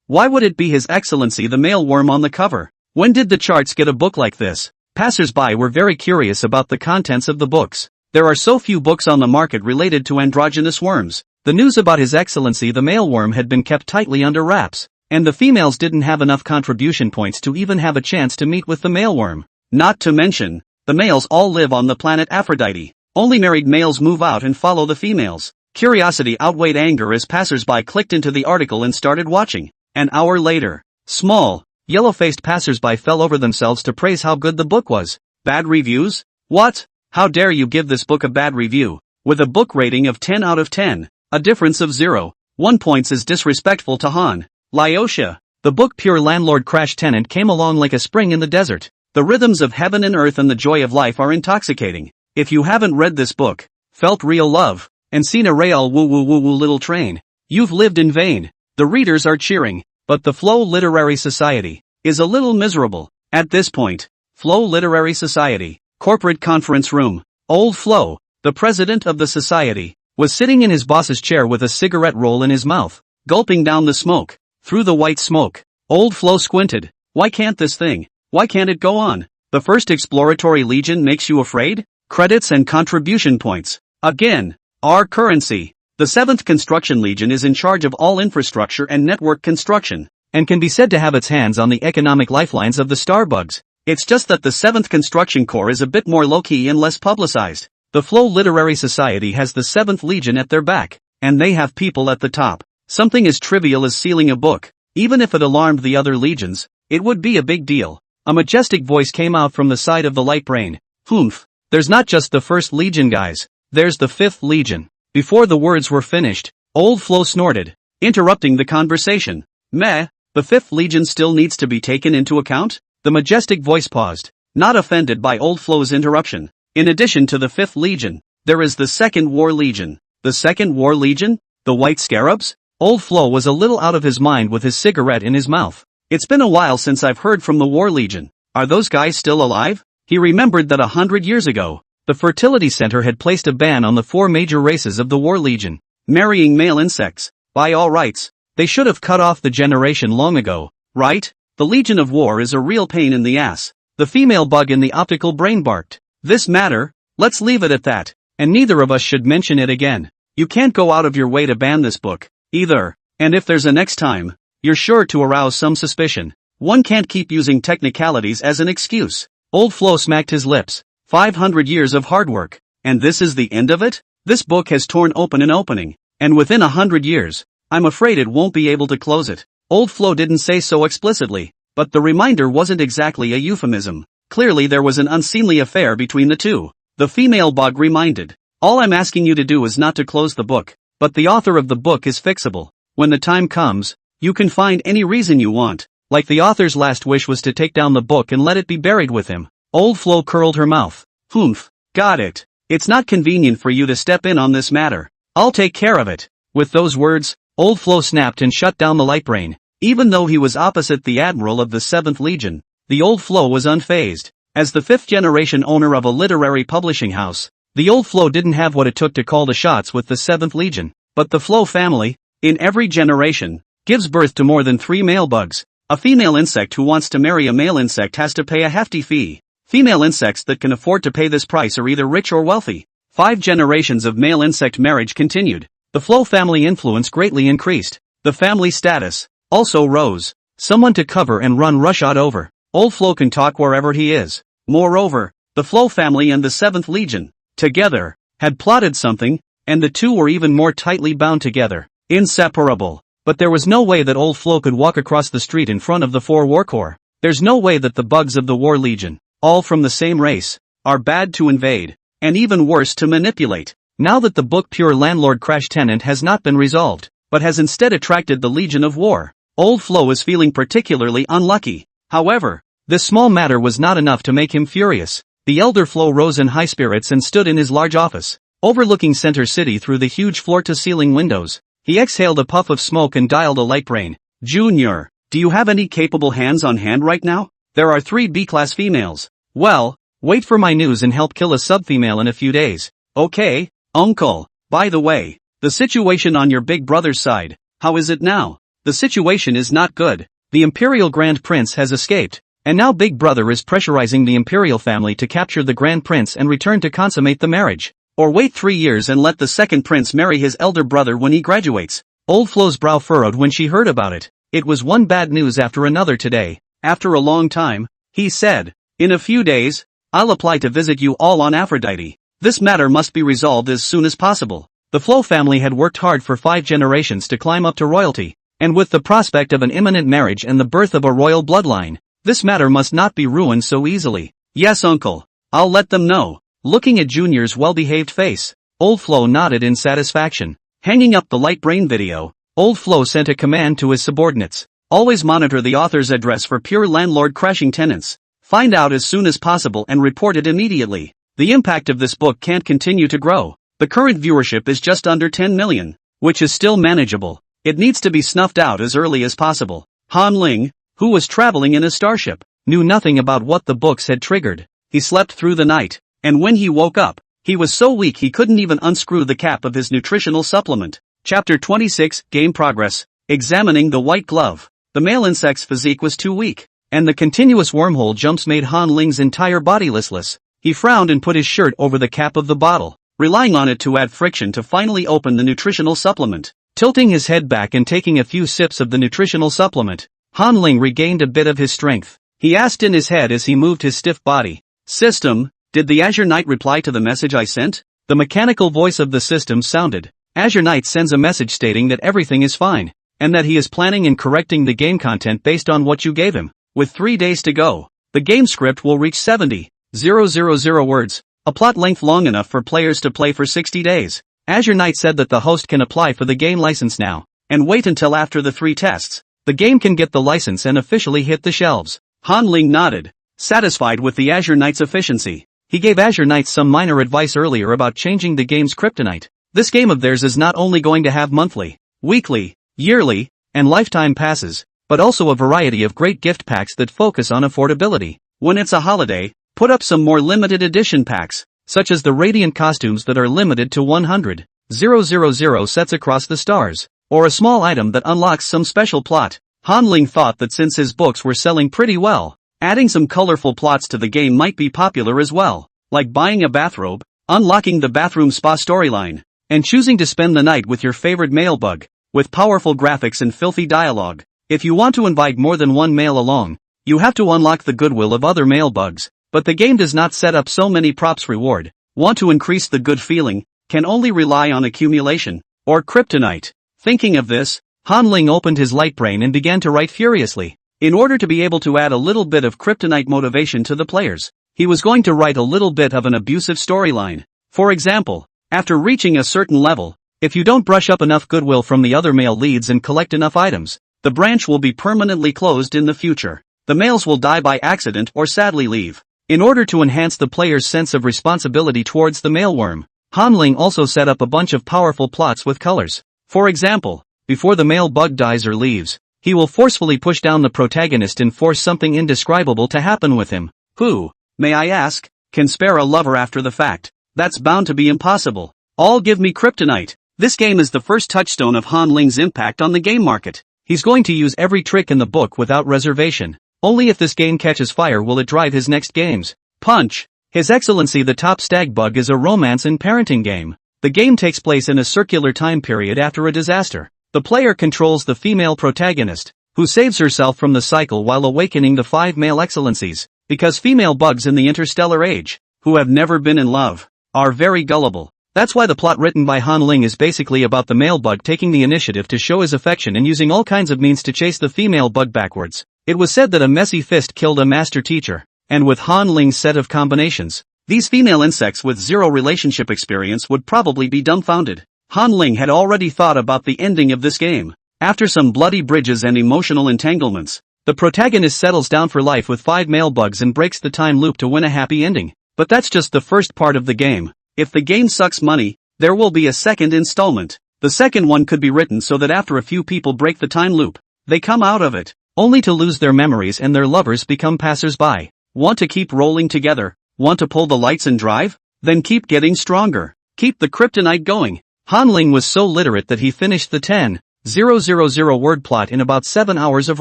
Why would it be His Excellency the Mailworm on the cover? When did the charts get a book like this? Passers-by were very curious about the contents of the books. There are so few books on the market related to androgynous worms. The news about His Excellency the Mailworm had been kept tightly under wraps, and the females didn't have enough contribution points to even have a chance to meet with the mailworm. Not to mention, the males all live on the planet Aphrodite. Only married males move out and follow the females. Curiosity outweighed anger as passers-by clicked into the article and started watching. An hour later, small, yellow-faced passers-by fell over themselves to praise how good the book was. Bad reviews? What? How dare you give this book a bad review? With a book rating of 10 out of 10, a difference of 0.1 points is disrespectful to Han. Lyosha. The book Pure Landlord Crash Tenant came along like a spring in the desert. The rhythms of heaven and earth and the joy of life are intoxicating. If you haven't read this book, felt real love, and seen a real woo woo woo woo little train, you've lived in vain. The readers are cheering, but the Flow Literary Society is a little miserable. At this point, Flow Literary Society, corporate conference room. Old Flo, the president of the society, was sitting in his boss's chair with a cigarette roll in his mouth, gulping down the smoke. Through the white smoke, Old Flo squinted. Why can't this thing? Why can't it go on? The first exploratory legion makes you afraid? Credits and contribution points. Again, our currency. The 7th Construction Legion is in charge of all infrastructure and network construction, and can be said to have its hands on the economic lifelines of the Starbugs. It's just that the 7th Construction Corps is a bit more low-key and less publicized. The Flow Literary Society has the 7th Legion at their back, and they have people at the top. Something as trivial as sealing a book, even if it alarmed the other legions, it would be a big deal. A majestic voice came out from the side of the light brain. Humph. There's not just the 1st Legion, guys. There's the 5th Legion. Before the words were finished, Old Flo snorted, interrupting the conversation. Meh, the 5th Legion still needs to be taken into account? The majestic voice paused, not offended by Old Flo's interruption. In addition to the 5th Legion, there is the 2nd War Legion. The 2nd War Legion? The White Scarabs? Old Flo was a little out of his mind with his cigarette in his mouth. It's been a while since I've heard from the War Legion. Are those guys still alive? He remembered that 100 years ago, the Fertility Center had placed a ban on the 4 major races of the War Legion, marrying male insects. By all rights, they should have cut off the generation long ago, right? The Legion of War is a real pain in the ass. The female bug in the optical brain barked. This matter? Let's leave it at that, and neither of us should mention it again. You can't go out of your way to ban this book, either, and if there's a next time, you're sure to arouse some suspicion. One can't keep using technicalities as an excuse. Old Flo smacked his lips. 500 years of hard work, and this is the end of it? This book has torn open an opening, and within 100 years, I'm afraid it won't be able to close it. Old Flo didn't say so explicitly, but the reminder wasn't exactly a euphemism. Clearly there was an unseemly affair between the two. The female bug reminded. All I'm asking you to do is not to close the book, but the author of the book is fixable. When the time comes, you can find any reason you want, like the author's last wish was to take down the book and let it be buried with him. Old Flo curled her mouth. Humph. Got it. It's not convenient for you to step in on this matter. I'll take care of it. With those words, Old Flo snapped and shut down the light brain. Even though he was opposite the Admiral of the 7th Legion, the Old Flo was unfazed. As the 5th generation owner of a literary publishing house, the Old Flo didn't have what it took to call the shots with the 7th Legion. But the Flo family, in every generation, gives birth to more than 3 male bugs. A female insect who wants to marry a male insect has to pay a hefty fee. Female insects that can afford to pay this price are either rich or wealthy. 5 generations of male insect marriage continued. The Flo family influence greatly increased. The family status also rose. Someone to cover and run roughshod over. Old Flo can talk wherever he is. Moreover, the Flo family and the 7th Legion, together, had plotted something, and the two were even more tightly bound together. Inseparable. But there was no way that Old Flo could walk across the street in front of the 4 War Corps. There's no way that the bugs of the War Legion, all from the same race, are bad to invade, and even worse to manipulate. Now that the book Pure Landlord Crash Tenant has not been resolved, but has instead attracted the Legion of War, Old Flo is feeling particularly unlucky. However, this small matter was not enough to make him furious. The elder Flo rose in high spirits and stood in his large office, overlooking Center City through the huge floor-to-ceiling windows. He exhaled a puff of smoke and dialed a light brain. Junior, do you have any capable hands on hand right now? There are 3 B-class females. Well, wait for my news and help kill a sub-female in a few days. Okay, uncle. By the way, the situation on your big brother's side, how is it now? The situation is not good. The Imperial Grand Prince has escaped, and now Big Brother is pressurizing the Imperial family to capture the Grand Prince and return to consummate the marriage. Or wait 3 years and let the second prince marry his elder brother when he graduates. Old Flo's brow furrowed when she heard about it. It was one bad news after another today. After a long time, he said, in a few days, I'll apply to visit you all on Aphrodite. This matter must be resolved as soon as possible. The Flo family had worked hard for 5 generations to climb up to royalty. And with the prospect of an imminent marriage and the birth of a royal bloodline, this matter must not be ruined so easily. Yes, uncle. I'll let them know. Looking at Junior's well-behaved face, Old Flo nodded in satisfaction. Hanging up the light brain video, Old Flo sent a command to his subordinates. Always monitor the author's address for pure landlord crashing tenants. Find out as soon as possible and report it immediately. The impact of this book can't continue to grow. The current viewership is just under 10 million, which is still manageable. It needs to be snuffed out as early as possible. Han Ling, who was traveling in a starship, knew nothing about what the books had triggered. He slept through the night, and when he woke up, he was so weak he couldn't even unscrew the cap of his nutritional supplement. Chapter 26, Game Progress. Examining the white glove. The male insect's physique was too weak, and the continuous wormhole jumps made Han Ling's entire body listless. He frowned and put his shirt over the cap of the bottle, relying on it to add friction to finally open the nutritional supplement. Tilting his head back and taking a few sips of the nutritional supplement, Han Ling regained a bit of his strength. He asked in his head as he moved his stiff body, "System, did the Azure Knight reply to the message I sent?" The mechanical voice of the system sounded. Azure Knight sends a message stating that everything is fine, and that he is planning and correcting the game content based on what you gave him. With 3 days to go, the game script will reach 70,000 words, a plot length long enough for players to play for 60 days. Azure Knight said that the host can apply for the game license now, and wait until after the 3 tests. The game can get the license and officially hit the shelves. Han Ling nodded, satisfied with the Azure Knight's efficiency. He gave Azure Knight some minor advice earlier about changing the game's kryptonite. This game of theirs is not only going to have monthly, weekly, yearly, and lifetime passes, but also a variety of great gift packs that focus on affordability. When it's a holiday, put up some more limited edition packs, such as the radiant costumes that are limited to 100,000 sets across the stars, or a small item that unlocks some special plot. Han Ling thought that since his books were selling pretty well, adding some colorful plots to the game might be popular as well, like buying a bathrobe, unlocking the bathroom spa storyline, and choosing to spend the night with your favorite male bug, with powerful graphics and filthy dialogue. If you want to invite more than one male along, you have to unlock the goodwill of other male bugs, but the game does not set up so many props reward. Want to increase the good feeling, can only rely on accumulation, or kryptonite. Thinking of this, Han Ling opened his light brain and began to write furiously. In order to be able to add a little bit of kryptonite motivation to the players, he was going to write a little bit of an abusive storyline. For example, after reaching a certain level, if you don't brush up enough goodwill from the other male leads and collect enough items, the branch will be permanently closed in the future. The males will die by accident or sadly leave. In order to enhance the player's sense of responsibility towards the male worm, Han Ling also set up a bunch of powerful plots with colors. For example, before the male bug dies or leaves, he will forcefully push down the protagonist and force something indescribable to happen with him. Who, may I ask, can spare a lover after the fact? That's bound to be impossible. All give me kryptonite. This game is the first touchstone of Han Ling's impact on the game market. He's going to use every trick in the book without reservation. Only if this game catches fire will it drive his next games. Punch! His Excellency the Top Stag Bug is a romance and parenting game. The game takes place in a circular time period after a disaster. The player controls the female protagonist, who saves herself from the cycle while awakening the 5 male excellencies, because female bugs in the interstellar age, who have never been in love, are very gullible. That's why the plot written by Han Ling is basically about the male bug taking the initiative to show his affection and using all kinds of means to chase the female bug backwards. It was said that a messy fist killed a master teacher, and with Han Ling's set of combinations, these female insects with zero relationship experience would probably be dumbfounded. Han Ling had already thought about the ending of this game. After some bloody bridges and emotional entanglements, the protagonist settles down for life with 5 male bugs and breaks the time loop to win a happy ending. But that's just the first part of the game. If the game sucks money, there will be a second installment. The second one could be written so that after a few people break the time loop, they come out of it, only to lose their memories and their lovers become passers-by. Want to keep rolling together? Want to pull the lights and drive? Then keep getting stronger. Keep the kryptonite going. Han Ling was so literate that he finished the 10,000 word plot in about 7 hours of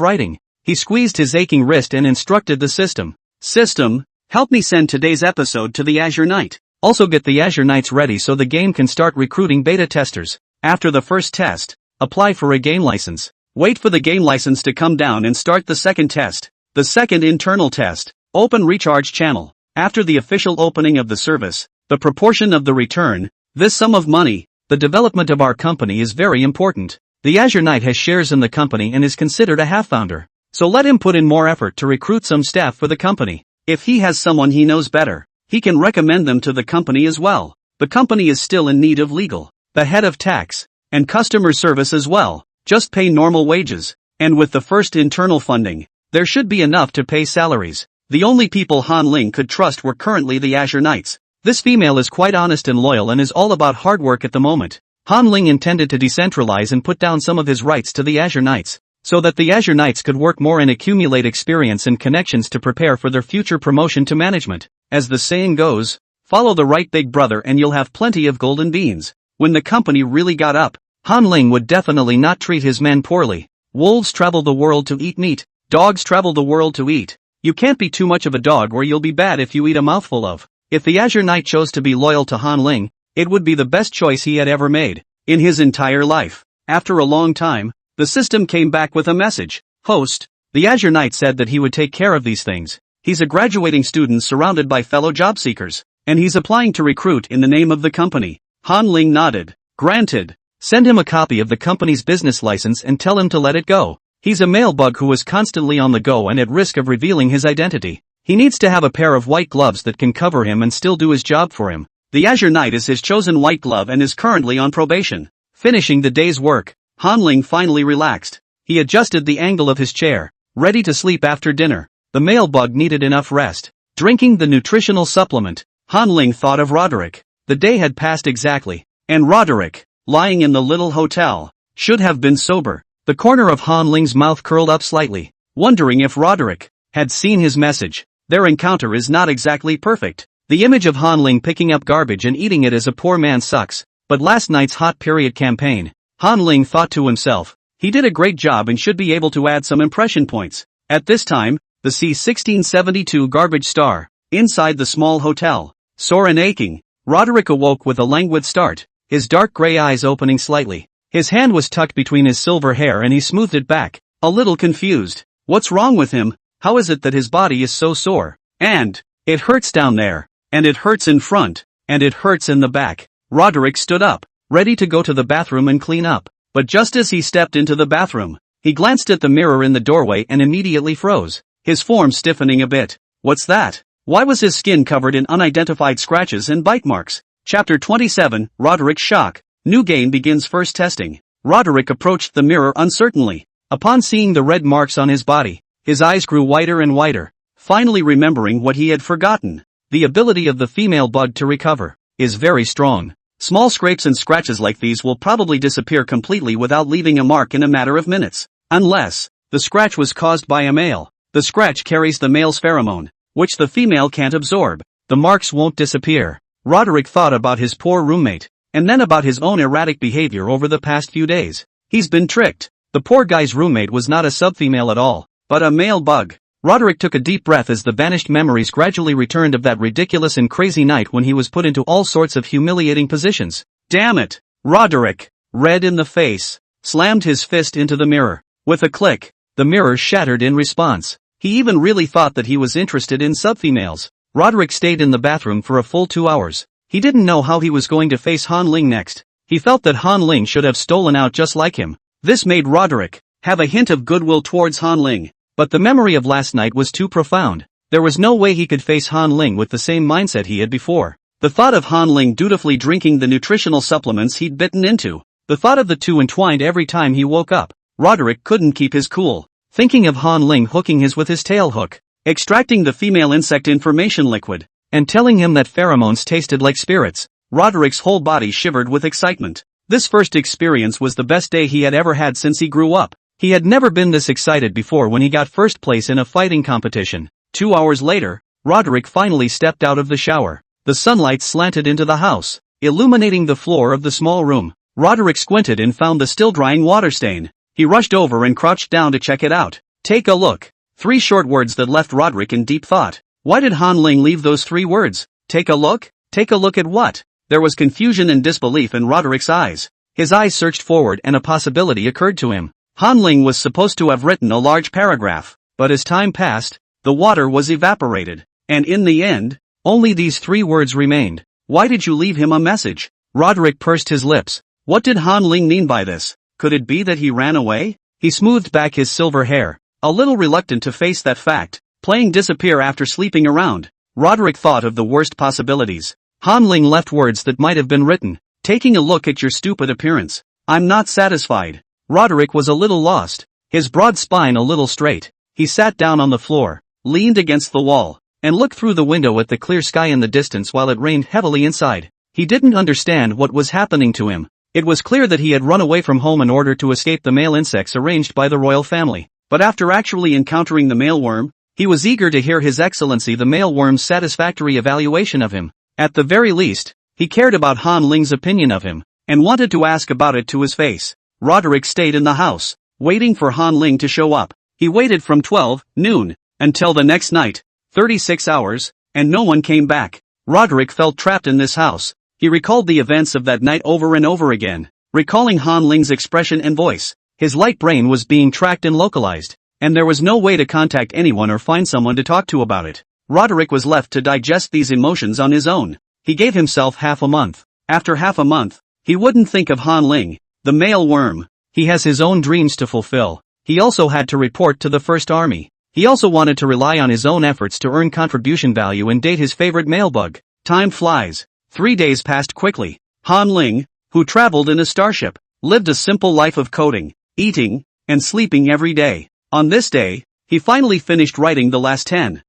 writing. He squeezed his aching wrist and instructed the system. System, help me send today's episode to the Azure Knight. Also get the Azure Knights ready so the game can start recruiting beta testers. After the first test, apply for a game license. Wait for the game license to come down and start the second test. The second internal test, open recharge channel. After the official opening of the service, the proportion of the return, this sum of money, the development of our company is very important. The Azure Knight has shares in the company and is considered a half-founder. So let him put in more effort to recruit some staff for the company. If he has someone he knows better, he can recommend them to the company as well. The company is still in need of legal, the head of tax, and customer service as well. Just pay normal wages. And with the first internal funding, there should be enough to pay salaries. The only people Han Ling could trust were currently the Azure Knights. This female is quite honest and loyal and is all about hard work at the moment. Han Ling intended to decentralize and put down some of his rights to the Azure Knights, so that the Azure Knights could work more and accumulate experience and connections to prepare for their future promotion to management. As the saying goes, follow the right big brother and you'll have plenty of golden beans. When the company really got up, Han Ling would definitely not treat his men poorly. Wolves travel the world to eat meat, dogs travel the world to eat. You can't be too much of a dog or you'll be bad if you eat a mouthful of. If the Azure Knight chose to be loyal to Han Ling, it would be the best choice he had ever made in his entire life. After a long time, the system came back with a message. Host, the Azure Knight said that he would take care of these things. He's a graduating student surrounded by fellow job seekers, and he's applying to recruit in the name of the company. Han Ling nodded. Granted. Send him a copy of the company's business license and tell him to let it go. He's a male bug who is constantly on the go and at risk of revealing his identity. He needs to have a pair of white gloves that can cover him and still do his job for him. The Azure Knight is his chosen white glove and is currently on probation. Finishing the day's work, Han Ling finally relaxed. He adjusted the angle of his chair, ready to sleep after dinner. The male bug needed enough rest. Drinking the nutritional supplement, Han Ling thought of Roderick. The day had passed exactly, and Roderick, lying in the little hotel, should have been sober. The corner of Han Ling's mouth curled up slightly, wondering if Roderick had seen his message. Their encounter is not exactly perfect. The image of Han Ling picking up garbage and eating it as a poor man sucks, but last night's hot period campaign, Han Ling thought to himself, he did a great job and should be able to add some impression points. At this time, the C-1672 garbage star, inside the small hotel, sore and aching, Roderick awoke with a languid start, his dark gray eyes opening slightly. His hand was tucked between his silver hair and he smoothed it back, a little confused. What's wrong with him? How is it that his body is so sore? And it hurts down there, and it hurts in front, and it hurts in the back. Roderick stood up, ready to go to the bathroom and clean up. But just as he stepped into the bathroom, he glanced at the mirror in the doorway and immediately froze, his form stiffening a bit. What's that? Why was his skin covered in unidentified scratches and bite marks? Chapter 27, Roderick's Shock. New game begins first testing. Roderick approached the mirror uncertainly. Upon seeing the red marks on his body, his eyes grew whiter and whiter, finally remembering what he had forgotten. The ability of the female bug to recover is very strong. Small scrapes and scratches like these will probably disappear completely without leaving a mark in a matter of minutes. Unless the scratch was caused by a male. The scratch carries the male's pheromone, which the female can't absorb. The marks won't disappear. Roderick thought about his poor roommate, and then about his own erratic behavior over the past few days. He's been tricked. The poor guy's roommate was not a subfemale at all, but a male bug. Roderick took a deep breath as the vanished memories gradually returned of that ridiculous and crazy night when he was put into all sorts of humiliating positions. Damn it! Roderick, red in the face, slammed his fist into the mirror. With a click, the mirror shattered in response. He even really thought that he was interested in subfemales. Roderick stayed in the bathroom for a full 2 hours. He didn't know how he was going to face Han Ling next. He felt that Han Ling should have stolen out just like him. This made Roderick have a hint of goodwill towards Han Ling. But the memory of last night was too profound. There was no way he could face Han Ling with the same mindset he had before. The thought of Han Ling dutifully drinking the nutritional supplements he'd bitten into, the thought of the two entwined every time he woke up. Roderick couldn't keep his cool, thinking of Han Ling hooking his with his tail hook, extracting the female insect information liquid, and telling him that pheromones tasted like spirits. Roderick's whole body shivered with excitement. This first experience was the best day he had ever had since he grew up. He had never been this excited before when he got first place in a fighting competition. 2 hours later, Roderick finally stepped out of the shower. The sunlight slanted into the house, illuminating the floor of the small room. Roderick squinted and found the still-drying water stain. He rushed over and crouched down to check it out. Take a look. 3 short words that left Roderick in deep thought. Why did Han Ling leave those 3 words? Take a look? Take a look at what? There was confusion and disbelief in Roderick's eyes. His eyes searched forward and a possibility occurred to him. Han Ling was supposed to have written a large paragraph, but as time passed, the water was evaporated, and in the end, only these 3 words remained. Why did you leave him a message? Roderick pursed his lips. What did Han Ling mean by this? Could it be that he ran away? He smoothed back his silver hair, a little reluctant to face that fact, playing disappear after sleeping around. Roderick thought of the worst possibilities. Han Ling left words that might have been written. Taking a look at your stupid appearance. I'm not satisfied. Roderick was a little lost, his broad spine a little straight. He sat down on the floor, leaned against the wall, and looked through the window at the clear sky in the distance while it rained heavily inside. He didn't understand what was happening to him. It was clear that he had run away from home in order to escape the male insects arranged by the royal family. But after actually encountering the male worm, he was eager to hear His Excellency the male worm's satisfactory evaluation of him. At the very least, he cared about Han Ling's opinion of him, and wanted to ask about it to his face. Roderick stayed in the house, waiting for Han Ling to show up. He waited from 12 noon until the next night, 36 hours, and no one came back. Roderick felt trapped in this house. He recalled the events of that night over and over again, recalling Han Ling's expression and voice. His light brain was being tracked and localized, and there was no way to contact anyone or find someone to talk to about it. Roderick was left to digest these emotions on his own. He gave himself half a month. After half a month, he wouldn't think of Han Ling, the male worm. He has his own dreams to fulfill. He also had to report to the First Army. He also wanted to rely on his own efforts to earn contribution value and date his favorite male bug. Time flies. 3 days passed quickly. Han Ling, who traveled in a starship, lived a simple life of coding, eating, and sleeping every day. On this day, he finally finished writing the last 10,000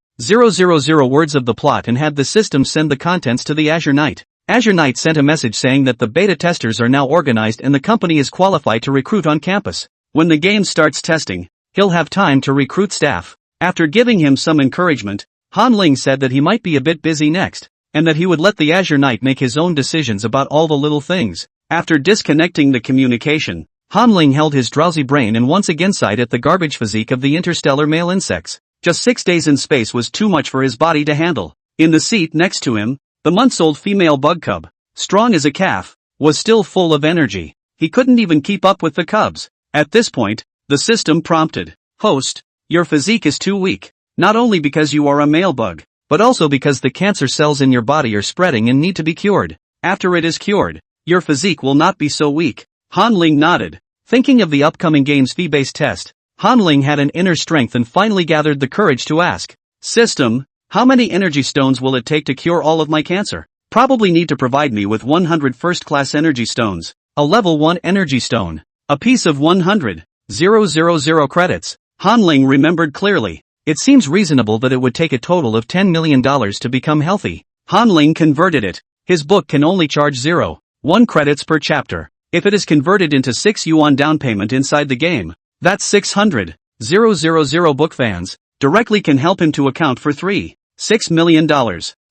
words of the plot and had the system send the contents to the Azure Knight. Azure Knight sent a message saying that the beta testers are now organized and the company is qualified to recruit on campus. When the game starts testing, he'll have time to recruit staff. After giving him some encouragement, Han Ling said that he might be a bit busy next, and that he would let the Azure Knight make his own decisions about all the little things. After disconnecting the communication, Han Ling held his drowsy brain and once again sighed at the garbage physique of the interstellar male insects. Just 6 days in space was too much for his body to handle. In the seat next to him, the months-old female bug cub, strong as a calf, was still full of energy. He couldn't even keep up with the cubs. At this point, the system prompted, "Host, your physique is too weak, not only because you are a male bug, but also because the cancer cells in your body are spreading and need to be cured. After it is cured, your physique will not be so weak." Han Ling nodded. Thinking of the upcoming game's fee-based test, Han Ling had an inner strength and finally gathered the courage to ask, "System, how many energy stones will it take to cure all of my cancer?" "Probably need to provide me with 100 first-class energy stones, a level 1 energy stone, a piece of 100,000 credits." Han Ling remembered clearly. It seems reasonable that it would take a total of $10 million to become healthy. Han Ling converted it. His book can only charge 0.1 credits per chapter. If it is converted into 6 yuan down payment inside the game, that's 600,000 book fans directly can help him to account for $3.6 million.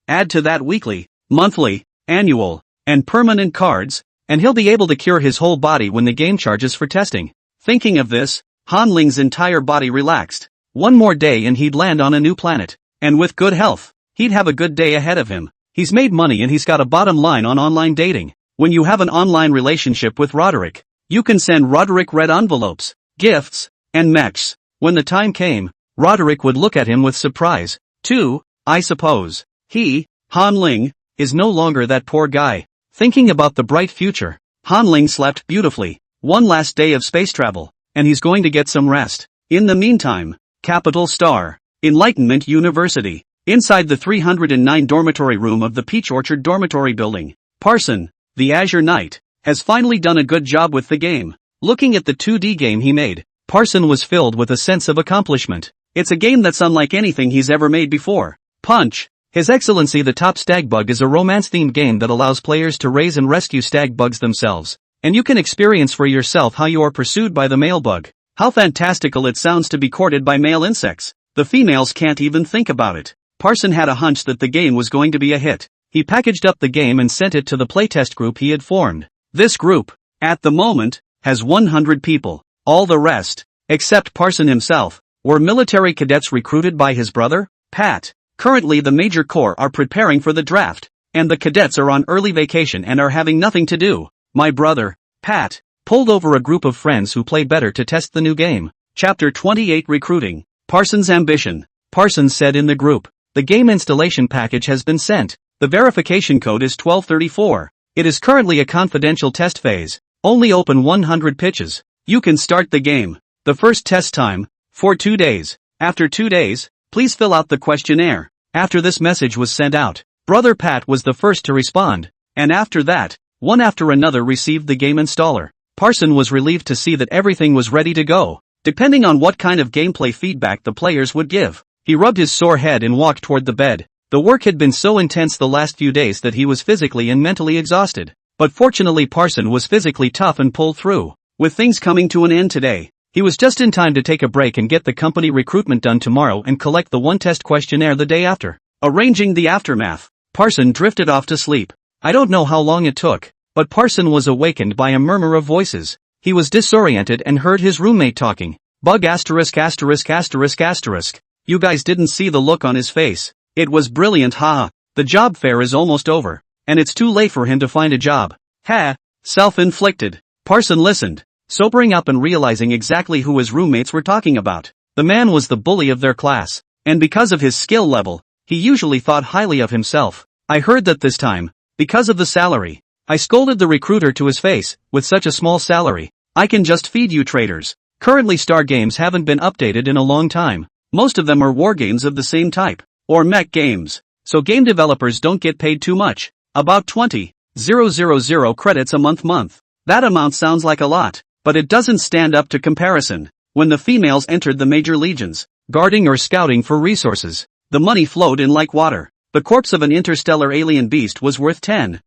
Add to that weekly, monthly, annual, and permanent cards, and he'll be able to cure his whole body when the game charges for testing. Thinking of this, Han Ling's entire body relaxed. One more day and he'd land on a new planet. And with good health, he'd have a good day ahead of him. He's made money and he's got a bottom line on online dating. When you have an online relationship with Roderick, you can send Roderick red envelopes, gifts, and mechs. When the time came, Roderick would look at him with surprise. Too, I suppose. He, Han Ling, is no longer that poor guy. Thinking about the bright future, Han Ling slept beautifully. One last day of space travel, and he's going to get some rest. In the meantime, Capital Star, Enlightenment University. Inside the 309 dormitory room of the Peach Orchard Dormitory Building, Parson, the Azure Knight, has finally done a good job with the game. Looking at the 2D game he made, Parson was filled with a sense of accomplishment. It's a game that's unlike anything he's ever made before. Punch! His Excellency the Top Stag Bug is a romance-themed game that allows players to raise and rescue stag bugs themselves, and you can experience for yourself how you are pursued by the male bug. How fantastical it sounds to be courted by male insects. The females can't even think about it. Parson had a hunch that the game was going to be a hit. He packaged up the game and sent it to the playtest group he had formed. This group, at the moment, has 100 people. All the rest, except Parson himself, were military cadets recruited by his brother, Pat. Currently the Major Corps are preparing for the draft, and the cadets are on early vacation and are having nothing to do. My brother, Pat, pulled over a group of friends who play better to test the new game. Chapter 28 Recruiting. Parson's Ambition. Parson said in the group, "The game installation package has been sent. The verification code is 1234. It is currently a confidential test phase. Only open 100 pitches. You can start the game. The first test time, for 2 days. After 2 days, please fill out the questionnaire. After this message was sent out, Brother Pat was the first to respond, and after that, one after another received the game installer. Parson was relieved to see that everything was ready to go, depending on what kind of gameplay feedback the players would give. He rubbed his sore head and walked toward the bed. The work had been so intense the last few days that he was physically and mentally exhausted. But fortunately Parson was physically tough and pulled through. With things coming to an end today, he was just in time to take a break and get the company recruitment done tomorrow and collect the one test questionnaire the day after. Arranging the aftermath, Parson drifted off to sleep. I don't know how long it took, but Parson was awakened by a murmur of voices. He was disoriented and heard his roommate talking. Bug asterisk asterisk asterisk asterisk. You guys didn't see the look on his face. It was brilliant, haha. The job fair is almost over, and it's too late for him to find a job. Ha! Self-inflicted. Parson listened, sobering up and realizing exactly who his roommates were talking about. The man was the bully of their class, and because of his skill level, he usually thought highly of himself. I heard that this time, because of the salary. I scolded the recruiter to his face. With such a small salary, I can just feed you traitors. Currently Star games haven't been updated in a long time. Most of them are war games of the same type, or mech games, so game developers don't get paid too much. About 20,000 credits a month. That amount sounds like a lot, but it doesn't stand up to comparison. When the females entered the major legions, guarding or scouting for resources, the money flowed in like water. The corpse of an interstellar alien beast was worth 10,000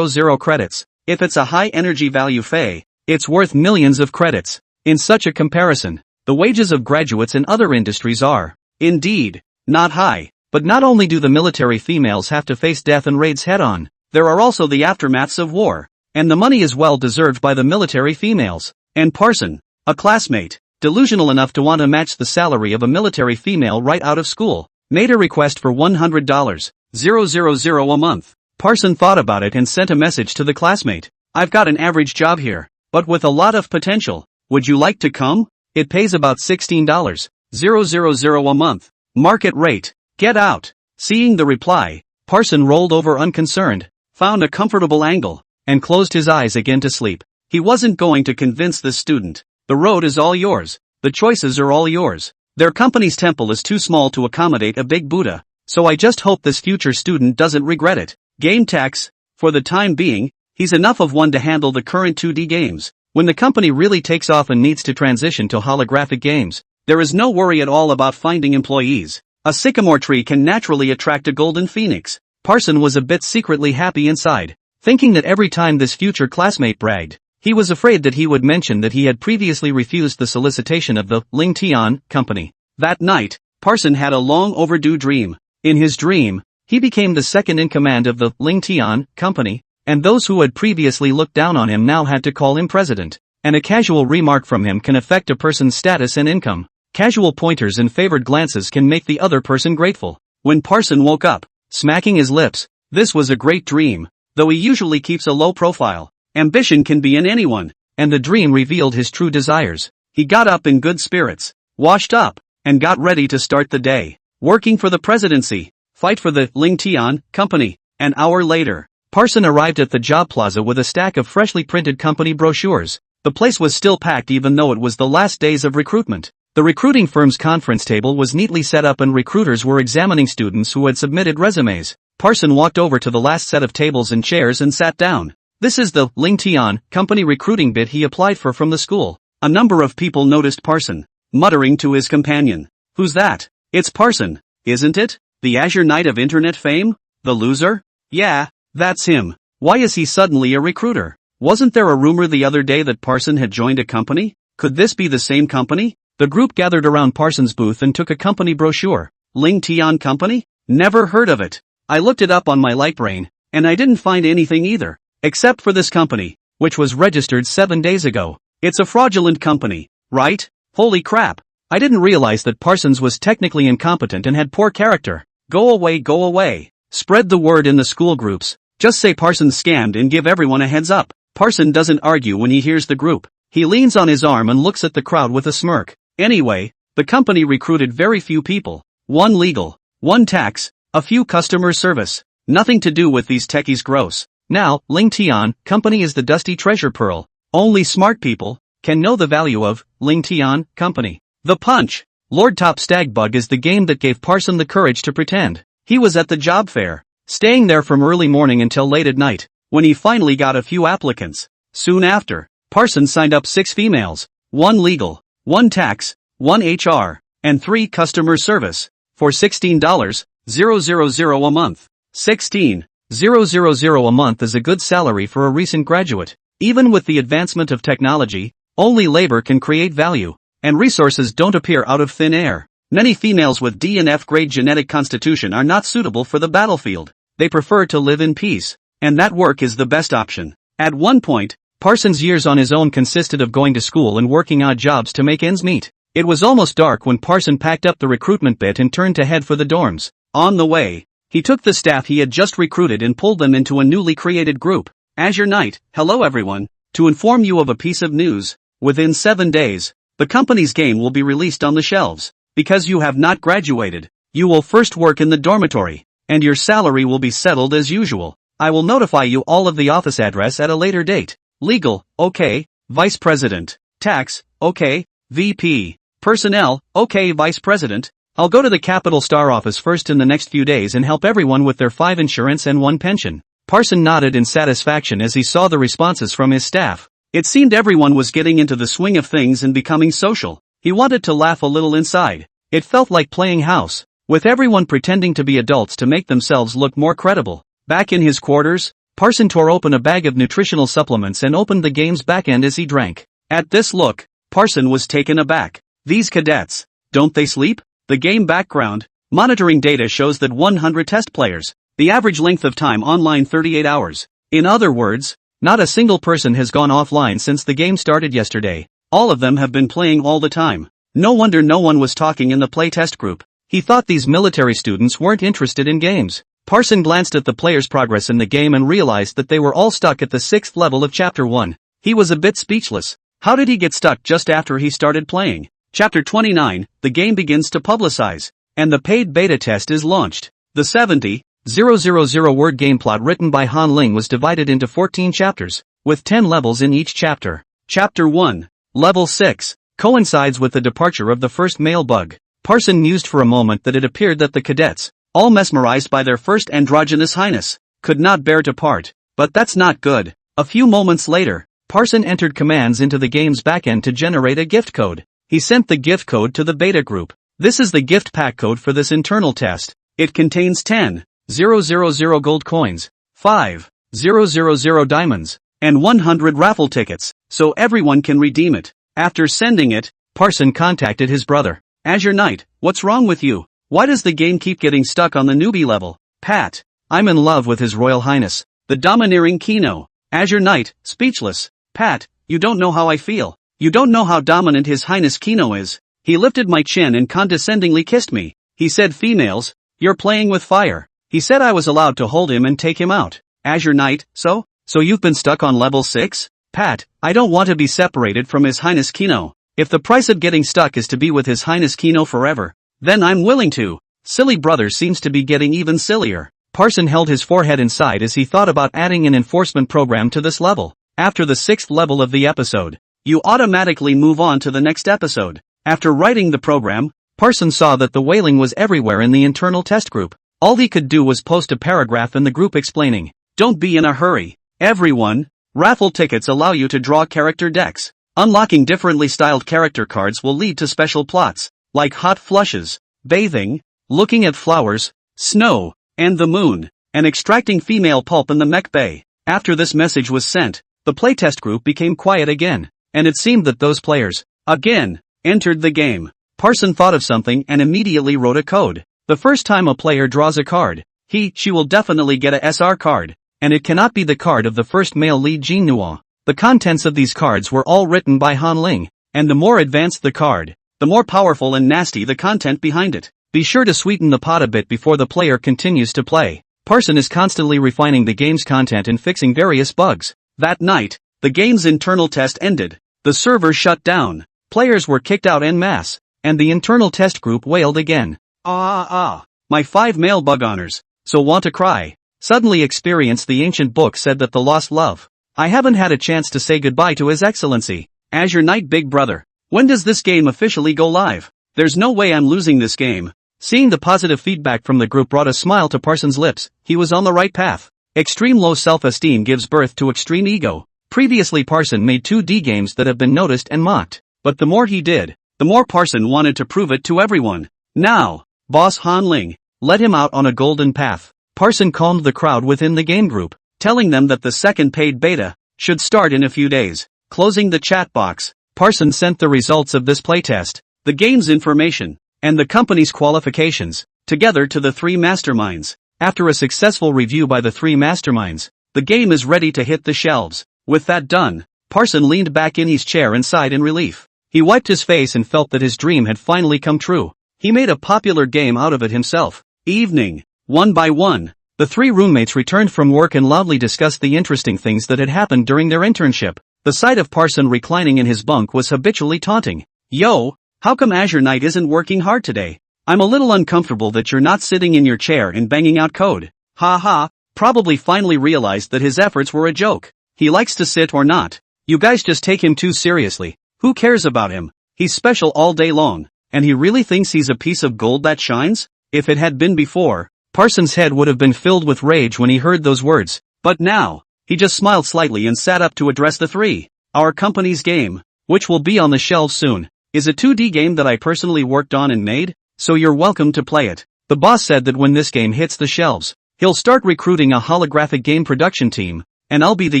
credits. If it's a high energy value Fae, it's worth millions of credits. In such a comparison, the wages of graduates in other industries are, indeed, not high. But not only do the military females have to face death and raids head-on, there are also the aftermaths of war. And the money is well deserved by the military females. And Parson, a classmate, delusional enough to want to match the salary of a military female right out of school, made a request for $100,000 a month. Parson thought about it and sent a message to the classmate. I've got an average job here, but with a lot of potential. Would you like to come? It pays about $16,000 a month. Market rate. Get out. Seeing the reply, Parson rolled over unconcerned, found a comfortable angle, and closed his eyes again to sleep. He wasn't going to convince this student. The road is all yours. The choices are all yours. Their company's temple is too small to accommodate a big Buddha, so I just hope this future student doesn't regret it. Game tax. For the time being, he's enough of one to handle the current 2D games. When the company really takes off and needs to transition to holographic games, there is no worry at all about finding employees. A sycamore tree can naturally attract a golden phoenix. Parson was a bit secretly happy inside, thinking that every time this future classmate bragged, he was afraid that he would mention that he had previously refused the solicitation of the Ling Tian company. That night, Parson had a long overdue dream. In his dream, he became the second in command of the Ling Tian company, and those who had previously looked down on him now had to call him president. And a casual remark from him can affect a person's status and income. Casual pointers and favored glances can make the other person grateful. When Parson woke up, smacking his lips, this was a great dream, though he usually keeps a low profile. Ambition can be in anyone, and the dream revealed his true desires. He got up in good spirits, washed up, and got ready to start the day. Working for the presidency, fight for the Ling Tian company. An hour later, Parson arrived at the job plaza with a stack of freshly printed company brochures. The place was still packed even though it was the last days of recruitment. The recruiting firm's conference table was neatly set up and recruiters were examining students who had submitted resumes. Parson walked over to the last set of tables and chairs and sat down. This is the Ling Tian company recruiting bid he applied for from the school. A number of people noticed Parson, muttering to his companion. Who's that? It's Parson, isn't it? The Azure Knight of internet fame? The loser? Yeah, that's him. Why is he suddenly a recruiter? Wasn't there a rumor the other day that Parson had joined a company? Could this be the same company? The group gathered around Parson's booth and took a company brochure. Ling Tian Company? Never heard of it. I looked it up on my light brain, and I didn't find anything either. Except for this company, which was registered 7 days ago. It's a fraudulent company, right? Holy crap. I didn't realize that Parsons was technically incompetent and had poor character. Go away, go away. Spread the word in the school groups. Just say Parsons scammed and give everyone a heads up. Parson doesn't argue when he hears the group. He leans on his arm and looks at the crowd with a smirk. Anyway, the company recruited very few people. One legal, one tax, a few customer service. Nothing to do with these techies gross. Now, Ling Tian Company is the dusty treasure pearl. Only smart people, can know the value of Ling Tian Company. The Punch. Lord Top Stag Bug is the game that gave Parson the courage to pretend he was at the job fair, staying there from early morning until late at night, when he finally got a few applicants. Soon after, Parson signed up 6 females, 1 legal, 1 tax, 1 HR, and 3 customer service, for $16,000 a month. $16,000 a month is a good salary for a recent graduate. Even with the advancement of technology, only labor can create value, and resources don't appear out of thin air. Many females with D and F grade genetic constitution are not suitable for the battlefield. They prefer to live in peace, and that work is the best option. At one point, Parsons' years on his own consisted of going to school and working odd jobs to make ends meet. It was almost dark when Parson packed up the recruitment bit and turned to head for the dorms. On the way, he took the staff he had just recruited and pulled them into a newly created group. Azure Knight, hello everyone. To inform you of a piece of news, within 7 days, the company's game will be released on the shelves. Because you have not graduated, you will first work in the dormitory, and your salary will be settled as usual. I will notify you all of the office address at a later date. Legal, okay. Vice President. Tax, okay. VP. Personnel, okay. Vice President. I'll go to the Capital Star office first in the next few days and help everyone with their 5 insurance and 1 pension. Parson nodded in satisfaction as he saw the responses from his staff. It seemed everyone was getting into the swing of things and becoming social. He wanted to laugh a little inside. It felt like playing house, with everyone pretending to be adults to make themselves look more credible. Back in his quarters, Parson tore open a bag of nutritional supplements and opened the game's backend as he drank. At this look, Parson was taken aback. These cadets, don't they sleep? The game background monitoring data shows that 100 test players, the average length of time online 38 hours. In other words, not a single person has gone offline since the game started yesterday. All of them have been playing all the time. No wonder no one was talking in the playtest group. He thought these military students weren't interested in games. Parson glanced at the players' progress in the game and realized that they were all stuck at the 6th level of Chapter 1. He was a bit speechless. How did he get stuck just after he started playing? Chapter 29, the game begins to publicize, and the paid beta test is launched. The 70,000 word game plot written by Han Ling was divided into 14 chapters, with 10 levels in each chapter. Chapter 1, Level 6, coincides with the departure of the first male bug. Parson mused for a moment that it appeared that the cadets, all mesmerized by their first androgynous highness, could not bear to part. But that's not good. A few moments later, Parson entered commands into the game's backend to generate a gift code. He sent the gift code to the beta group. This is the gift pack code for this internal test. It contains 10,000 gold coins, 5,000 diamonds, and 100 raffle tickets, so everyone can redeem it. After sending it, Parson contacted his brother. Azure Knight, what's wrong with you? Why does the game keep getting stuck on the newbie level? Pat, I'm in love with His Royal Highness, the domineering Kino. Azure Knight, speechless. Pat, you don't know how I feel. You don't know how dominant His Highness Kino is. He lifted my chin and condescendingly kissed me. He said, females, you're playing with fire. He said I was allowed to hold him and take him out. Azure Knight, so you've been stuck on level 6? Pat, I don't want to be separated from His Highness Kino. If the price of getting stuck is to be with His Highness Kino forever, then I'm willing to. Silly brother seems to be getting even sillier. Parson held his forehead inside as he thought about adding an enforcement program to this level. After the 6th level of the episode, you automatically move on to the next episode. After writing the program, Parson saw that the wailing was everywhere in the internal test group. All he could do was post a paragraph in the group explaining, don't be in a hurry, everyone. Raffle tickets allow you to draw character decks. Unlocking differently styled character cards will lead to special plots, like hot flushes, bathing, looking at flowers, snow, and the moon, and extracting female pulp in the mech bay. After this message was sent, the playtest group became quiet again, and it seemed that those players, again, entered the game. Parson thought of something and immediately wrote a code. The first time a player draws a card, she will definitely get a SR card, and it cannot be the card of the first male lead Jean Nuo. The contents of these cards were all written by Han Ling, and the more advanced the card, the more powerful and nasty the content behind it. Be sure to sweeten the pot a bit before the player continues to play. Parson is constantly refining the game's content and fixing various bugs. That night, the game's internal test ended. The server shut down. Players were kicked out en masse, and the internal test group wailed again. My 5 male bug honors, so want to cry. Suddenly experienced the ancient book said that the lost love. I haven't had a chance to say goodbye to His Excellency. Azure Knight Big Brother. When does this game officially go live? There's no way I'm losing this game. Seeing the positive feedback from the group brought a smile to Parsons' lips. He was on the right path. Extreme low self-esteem gives birth to extreme ego. Previously Parson made 2D games that have been noticed and mocked. But the more he did, the more Parson wanted to prove it to everyone. Now, boss Han Ling, let him out on a golden path. Parson calmed the crowd within the game group, telling them that the second paid beta should start in a few days. Closing the chat box, Parson sent the results of this playtest, the game's information, and the company's qualifications, together to the three masterminds. After a successful review by the three masterminds, the game is ready to hit the shelves. With that done, Parson leaned back in his chair and sighed in relief. He wiped his face and felt that his dream had finally come true. He made a popular game out of it himself. Evening. One by one, the three roommates returned from work and loudly discussed the interesting things that had happened during their internship. The sight of Parson reclining in his bunk was habitually taunting. Yo, how come Azure Knight isn't working hard today? I'm a little uncomfortable that you're not sitting in your chair and banging out code. Ha ha, probably finally realized that his efforts were a joke. He likes to sit or not. You guys just take him too seriously. Who cares about him? He's special all day long, and he really thinks he's a piece of gold that shines? If it had been before, Parsons' head would have been filled with rage when he heard those words. But now, he just smiled slightly and sat up to address the three. Our company's game, which will be on the shelves soon, is a 2D game that I personally worked on and made, so you're welcome to play it. The boss said that when this game hits the shelves, he'll start recruiting a holographic game production team, and I'll be the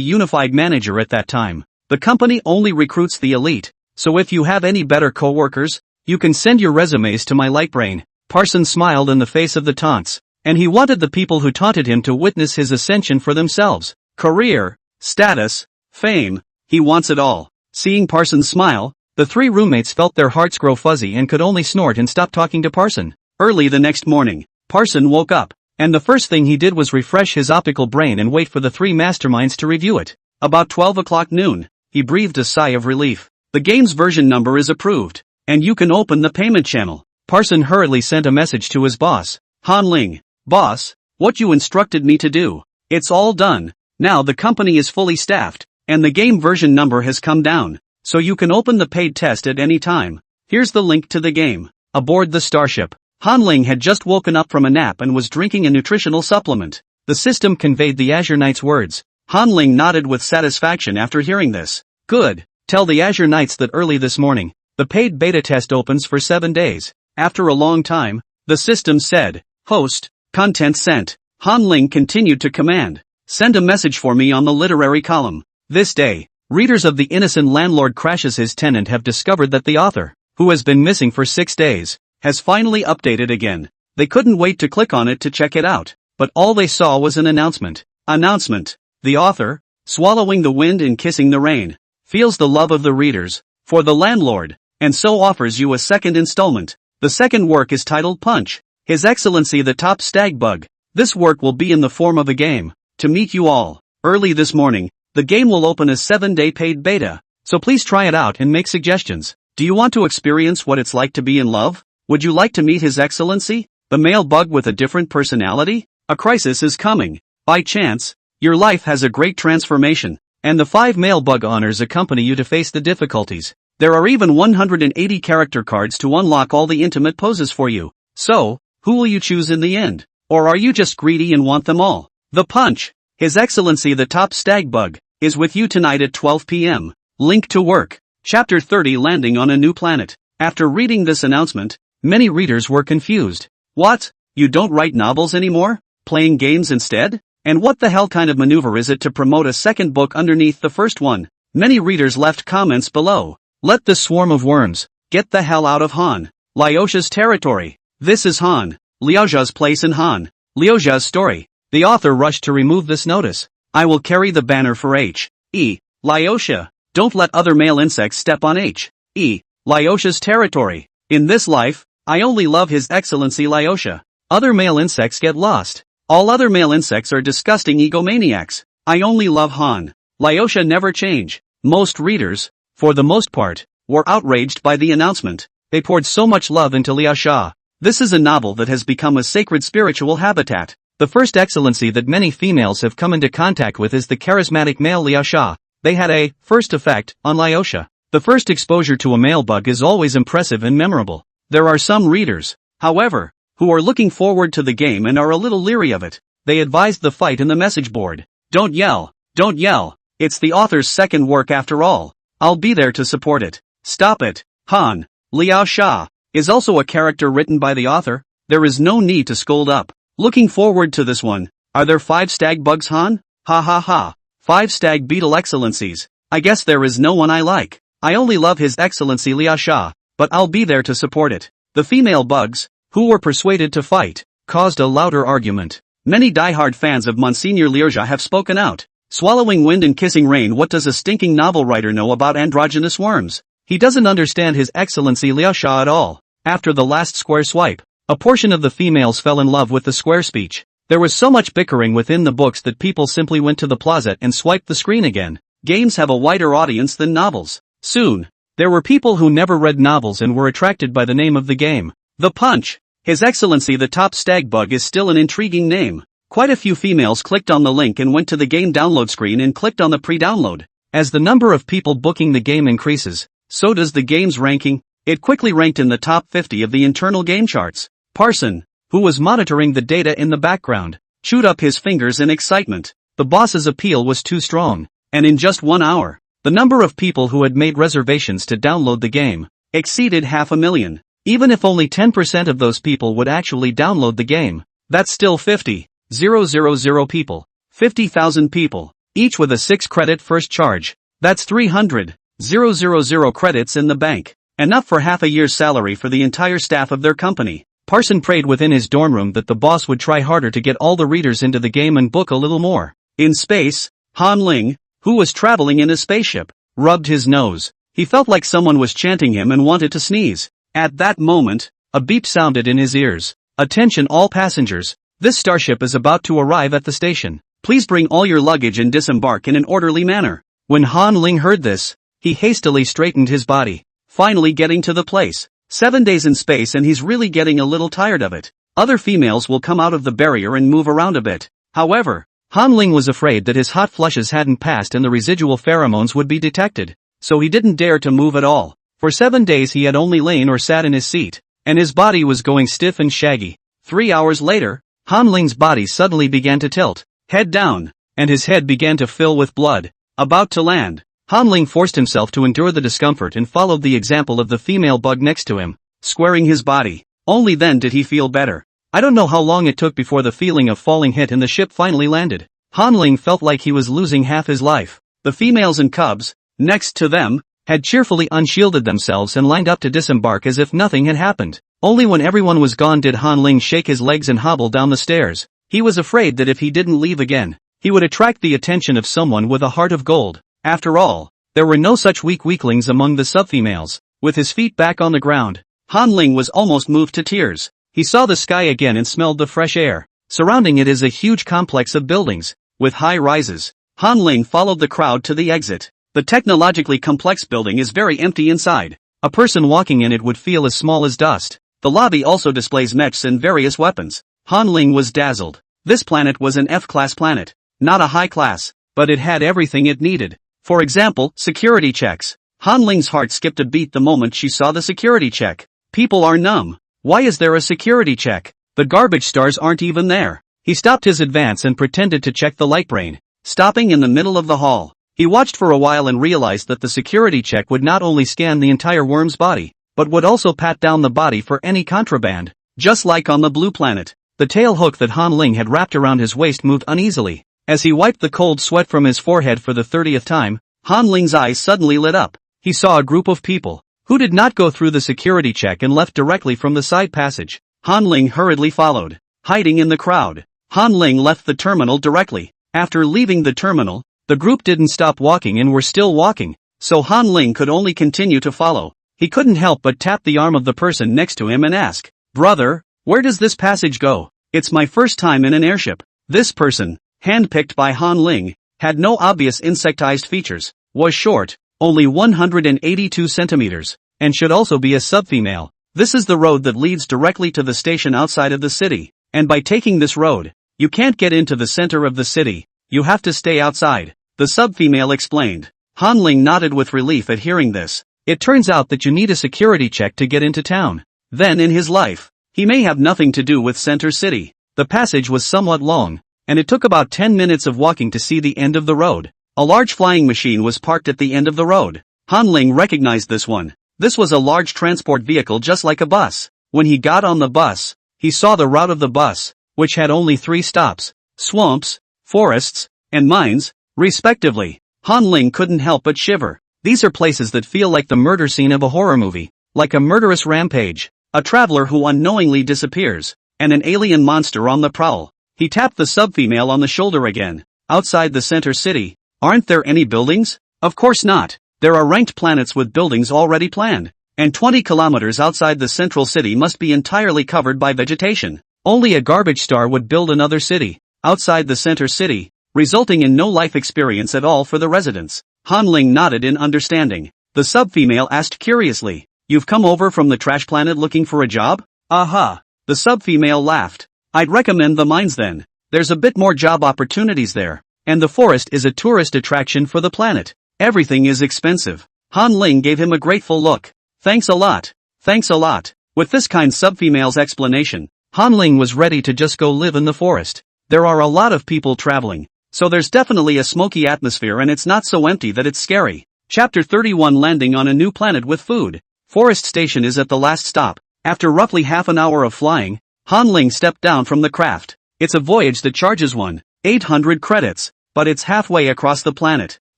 unified manager at that time. The company only recruits the elite, so if you have any better coworkers, you can send your resumes to my Lightbrain. Parson smiled in the face of the taunts, and he wanted the people who taunted him to witness his ascension for themselves. Career, status, fame, he wants it all. Seeing Parson smile, the three roommates felt their hearts grow fuzzy and could only snort and stop talking to Parson. Early the next morning, Parson woke up, and the first thing he did was refresh his optical brain and wait for the three masterminds to review it. About 12 o'clock noon, he breathed a sigh of relief. The game's version number is approved, and you can open the payment channel. Parson hurriedly sent a message to his boss. Han Ling, boss, what you instructed me to do. It's all done. Now the company is fully staffed, and the game version number has come down, so you can open the paid test at any time. Here's the link to the game. Aboard the starship, Han Ling had just woken up from a nap and was drinking a nutritional supplement. The system conveyed the Azure Knight's words. Han Ling nodded with satisfaction after hearing this. Good. Tell the Azure Knights that early this morning, the paid beta test opens for 7 days. After a long time, the system said, host, content sent. Han Ling continued to command. Send a message for me on the literary column. This day, readers of The Innocent Landlord Crashes His Tenant have discovered that the author, who has been missing for 6 days, has finally updated again. They couldn't wait to click on it to check it out, but all they saw was an announcement. Announcement. The author, swallowing the wind and kissing the rain, feels the love of the readers, for the landlord, and so offers you a second installment. The second work is titled Punch. His Excellency the Top Stag Bug. This work will be in the form of a game. To meet you all, early this morning, the game will open a 7-day paid beta, so please try it out and make suggestions. Do you want to experience what it's like to be in love? Would you like to meet His Excellency, the male bug with a different personality? A crisis is coming. By chance, your life has a great transformation, and the 5 male bug honors accompany you to face the difficulties. There are even 180 character cards to unlock all the intimate poses for you. So, who will you choose in the end? Or are you just greedy and want them all? The Punch, His Excellency the Top Stag Bug, is with you tonight at 12 p.m. Link to work. Chapter 30 Landing on a New Planet. After reading this announcement, many readers were confused. What? You don't write novels anymore? Playing games instead? And what the hell kind of maneuver is it to promote a second book underneath the first one? Many readers left comments below. Let this swarm of worms get the hell out of Han Liuxia's territory. This is Han Liuxia's place in Han Liuxia's story. The author rushed to remove this notice. I will carry the banner for H.E. Liuxia. Don't let other male insects step on H.E. Liuxia's territory. In this life, I only love His Excellency Liuxia. Other male insects get lost. All other male insects are disgusting egomaniacs. I only love Han Liuxia never change. Most readers, for the most part, were outraged by the announcement. They poured so much love into Liuxia. This is a novel that has become a sacred spiritual habitat. The first excellency that many females have come into contact with is the charismatic male Liuxia. They had a first effect on Liuxia. The first exposure to a male bug is always impressive and memorable. There are some readers, however, who are looking forward to the game and are a little leery of it. They advised the fight in the message board. Don't yell, don't yell. It's the author's second work after all. I'll be there to support it. Stop it. Han, Liao Sha, is also a character written by the author. There is no need to scold up. Looking forward to this one. Are there 5 stag bugs, Han? Ha ha ha. 5 stag beetle excellencies. I guess there is no one I like. I only love His Excellency Liao Sha, but I'll be there to support it. The female bugs, who were persuaded to fight, caused a louder argument. Many diehard fans of Monseigneur Liao have spoken out. Swallowing wind and kissing rain. What does a stinking novel writer know about androgynous worms? He doesn't understand His Excellency Liao Sha at all. After the last square swipe, a portion of the females fell in love with the square speech. There was so much bickering within the books that people simply went to the plaza and swiped the screen again. Games have a wider audience than novels. Soon, there were people who never read novels and were attracted by the name of the game. The Punch. His Excellency the Top Stag Bug is still an intriguing name. Quite a few females clicked on the link and went to the game download screen and clicked on the pre-download. As the number of people booking the game increases, so does the game's ranking. It quickly ranked in the top 50 of the internal game charts. Parson, who was monitoring the data in the background, chewed up his fingers in excitement. The boss's appeal was too strong, and in just 1 hour, the number of people who had made reservations to download the game exceeded 500,000. Even if only 10% of those people would actually download the game, that's still 50,000 people. 50,000 people, each with a 6-credit first charge. That's 300,000 credits in the bank. Enough for half a year's salary for the entire staff of their company. Parson prayed within his dorm room that the boss would try harder to get all the readers into the game and book a little more. In space, Han Ling, who was traveling in a spaceship, rubbed his nose. He felt like someone was chanting him and wanted to sneeze. At that moment, a beep sounded in his ears. Attention all passengers, this starship is about to arrive at the station. Please bring all your luggage and disembark in an orderly manner. When Han Ling heard this, he hastily straightened his body. Finally getting to the place. 7 days in space and he's really getting a little tired of it. Other females will come out of the barrier and move around a bit. However, Han Ling was afraid that his hot flushes hadn't passed and the residual pheromones would be detected, so he didn't dare to move at all. For 7 days he had only lain or sat in his seat, and his body was going stiff and shaggy. 3 hours later, Han Ling's body suddenly began to tilt, head down, and his head began to fill with blood. About to land, Han Ling forced himself to endure the discomfort and followed the example of the female bug next to him, squaring his body. Only then did he feel better. I don't know how long it took before the feeling of falling hit and the ship finally landed. Han Ling felt like he was losing half his life. The females and cubs, next to them, had cheerfully unshielded themselves and lined up to disembark as if nothing had happened. Only when everyone was gone did Han Ling shake his legs and hobble down the stairs. He was afraid that if he didn't leave again, he would attract the attention of someone with a heart of gold. After all, there were no such weaklings among the subfemales. With his feet back on the ground, Han Ling was almost moved to tears. He saw the sky again and smelled the fresh air. Surrounding it is a huge complex of buildings, with high rises. Han Ling followed the crowd to the exit. The technologically complex building is very empty inside. A person walking in it would feel as small as dust. The lobby also displays mechs and various weapons. Han Ling was dazzled. This planet was an F-class planet. Not a high class, but it had everything it needed. For example, security checks. Han Ling's heart skipped a beat the moment she saw the security check. People are numb. Why is there a security check? The garbage stars aren't even there. He stopped his advance and pretended to check the light brain, stopping in the middle of the hall. He watched for a while and realized that the security check would not only scan the entire worm's body, but would also pat down the body for any contraband. Just like on the blue planet, the tail hook that Han Ling had wrapped around his waist moved uneasily. As he wiped the cold sweat from his forehead for the 30th time, Han Ling's eyes suddenly lit up. He saw a group of people, who did not go through the security check and left directly from the side passage. Han Ling hurriedly followed, hiding in the crowd. Han Ling left the terminal directly. After leaving the terminal, the group didn't stop walking and were still walking, so Han Ling could only continue to follow. He couldn't help but tap the arm of the person next to him and ask, "Brother, where does this passage go? It's my first time in an airship." This person, handpicked by Han Ling, had no obvious insectized features, was short, only 182 centimeters, and should also be a subfemale. This is the road that leads directly to the station outside of the city, and by taking this road, you can't get into the center of the city. You have to stay outside, the subfemale explained. Han Ling nodded with relief at hearing this. It turns out that you need a security check to get into town. Then in his life, he may have nothing to do with Center City. The passage was somewhat long, and it took about 10 minutes of walking to see the end of the road. A large flying machine was parked at the end of the road. Han Ling recognized this one. This was a large transport vehicle just like a bus. When he got on the bus, he saw the route of the bus, which had only 3 stops: swamps, forests, and mines, respectively. Han Ling couldn't help but shiver. These are places that feel like the murder scene of a horror movie, like a murderous rampage, a traveler who unknowingly disappears, and an alien monster on the prowl. He tapped the sub-female on the shoulder again. Outside the Center City, aren't there any buildings? Of course not. There are ranked planets with buildings already planned, and 20 kilometers outside the central city must be entirely covered by vegetation. Only a garbage star would build another city, outside the Center City, resulting in no life experience at all for the residents. Han Ling nodded in understanding. The sub-female asked curiously, "You've come over from the trash planet looking for a job?" "Aha." The sub-female laughed. "I'd recommend the mines then. There's a bit more job opportunities there. And the forest is a tourist attraction for the planet. Everything is expensive." Han Ling gave him a grateful look. "Thanks a lot. Thanks a lot." With this kind sub-female's explanation, Han Ling was ready to just go live in the forest. There are a lot of people traveling, so there's definitely a smoky atmosphere and it's not so empty that it's scary. Chapter 31: Landing on a new planet with food. Forest Station is at the last stop. After roughly half an hour of flying, Han Ling stepped down from the craft. It's a voyage that charges 1,800 credits, but it's halfway across the planet.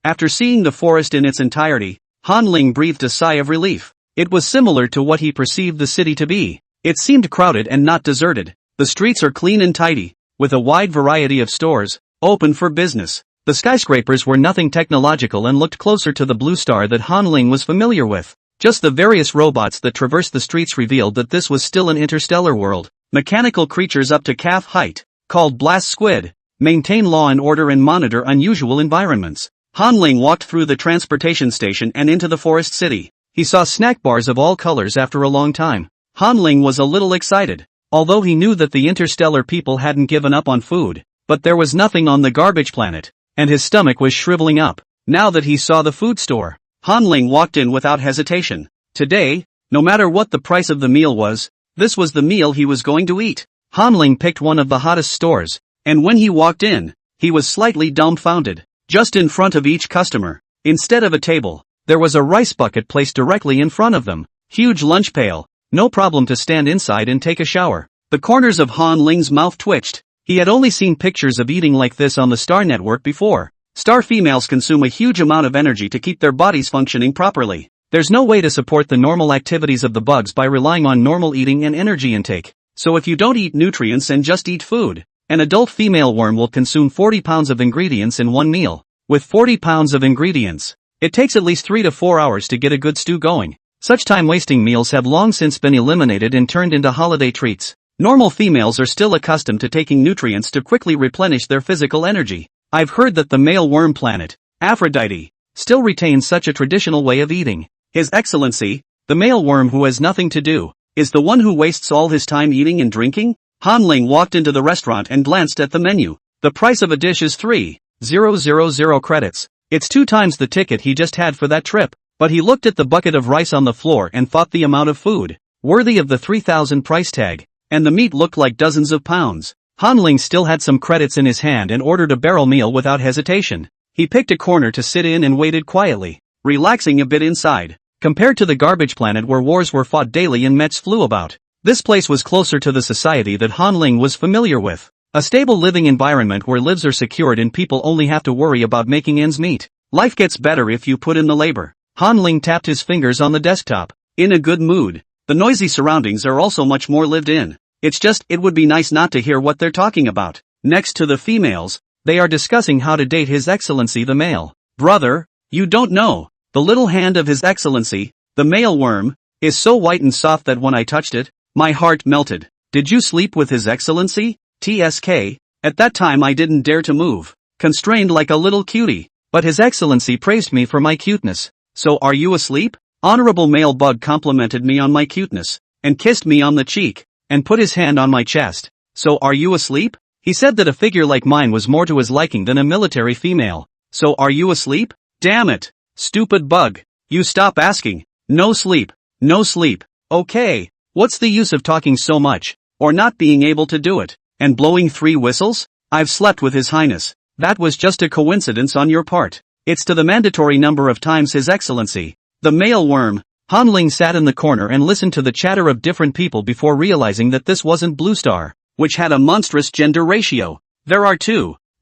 After seeing the forest in its entirety, Han Ling breathed a sigh of relief. It was similar to what he perceived the city to be. It seemed crowded and not deserted. The streets are clean and tidy, with a wide variety of stores, open for business. The skyscrapers were nothing technological and looked closer to the blue star that Han Ling was familiar with. Just the various robots that traversed the streets revealed that this was still an interstellar world. Mechanical creatures up to calf height, called blast squid, maintain law and order and monitor unusual environments. Han Ling walked through the transportation station and into the forest city. He saw snack bars of all colors after a long time. Han Ling was a little excited, although he knew that the interstellar people hadn't given up on food. But there was nothing on the garbage planet, and his stomach was shriveling up. Now that he saw the food store, Han Ling walked in without hesitation. Today, no matter what the price of the meal was, this was the meal he was going to eat. Han Ling picked one of the hottest stores, and when he walked in, he was slightly dumbfounded. Just in front of each customer, instead of a table, there was a rice bucket placed directly in front of them. Huge lunch pail, no problem to stand inside and take a shower. The corners of Han Ling's mouth twitched. He had only seen pictures of eating like this on the Star Network before. Star females consume a huge amount of energy to keep their bodies functioning properly. There's no way to support the normal activities of the bugs by relying on normal eating and energy intake. So if you don't eat nutrients and just eat food, an adult female worm will consume 40 pounds of ingredients in one meal. With 40 pounds of ingredients, it takes at least 3 to 4 hours to get a good stew going. Such time-wasting meals have long since been eliminated and turned into holiday treats. Normal females are still accustomed to taking nutrients to quickly replenish their physical energy. I've heard that the male worm planet, Aphrodite, still retains such a traditional way of eating. His Excellency, the male worm who has nothing to do, is the one who wastes all his time eating and drinking? Han Ling walked into the restaurant and glanced at the menu. The price of a dish is 3,000 credits. It's 2 times the ticket he just had for that trip. But he looked at the bucket of rice on the floor and thought the amount of food, worthy of the 3,000 price tag, and the meat looked like dozens of pounds. Han Ling still had some credits in his hand and ordered a barrel meal without hesitation. He picked a corner to sit in and waited quietly, relaxing a bit inside. Compared to the garbage planet where wars were fought daily and mechs flew about, this place was closer to the society that Han Ling was familiar with. A stable living environment where lives are secured and people only have to worry about making ends meet. Life gets better if you put in the labor. Han Ling tapped his fingers on the desktop, in a good mood. The noisy surroundings are also much more lived in. It's just, it would be nice not to hear what they're talking about. Next to the females, they are discussing how to date His Excellency the male. Brother, you don't know. The little hand of His Excellency, the male worm, is so white and soft that when I touched it, my heart melted. Did you sleep with His Excellency? TSK. At that time I didn't dare to move, constrained like a little cutie. But His Excellency praised me for my cuteness. So are you asleep? Honorable male bug complimented me on my cuteness, and kissed me on the cheek, and put his hand on my chest. So are you asleep? He said that a figure like mine was more to his liking than a military female. So are you asleep? Damn it! Stupid bug. You stop asking. No sleep. No sleep. Okay. What's the use of talking so much? Or not being able to do it? And blowing 3 whistles? I've slept with His Highness. That was just a coincidence on your part. It's to the mandatory number of times His Excellency. The male worm. Han Ling sat in the corner and listened to the chatter of different people before realizing that this wasn't Blue Star, which had a monstrous gender ratio. There are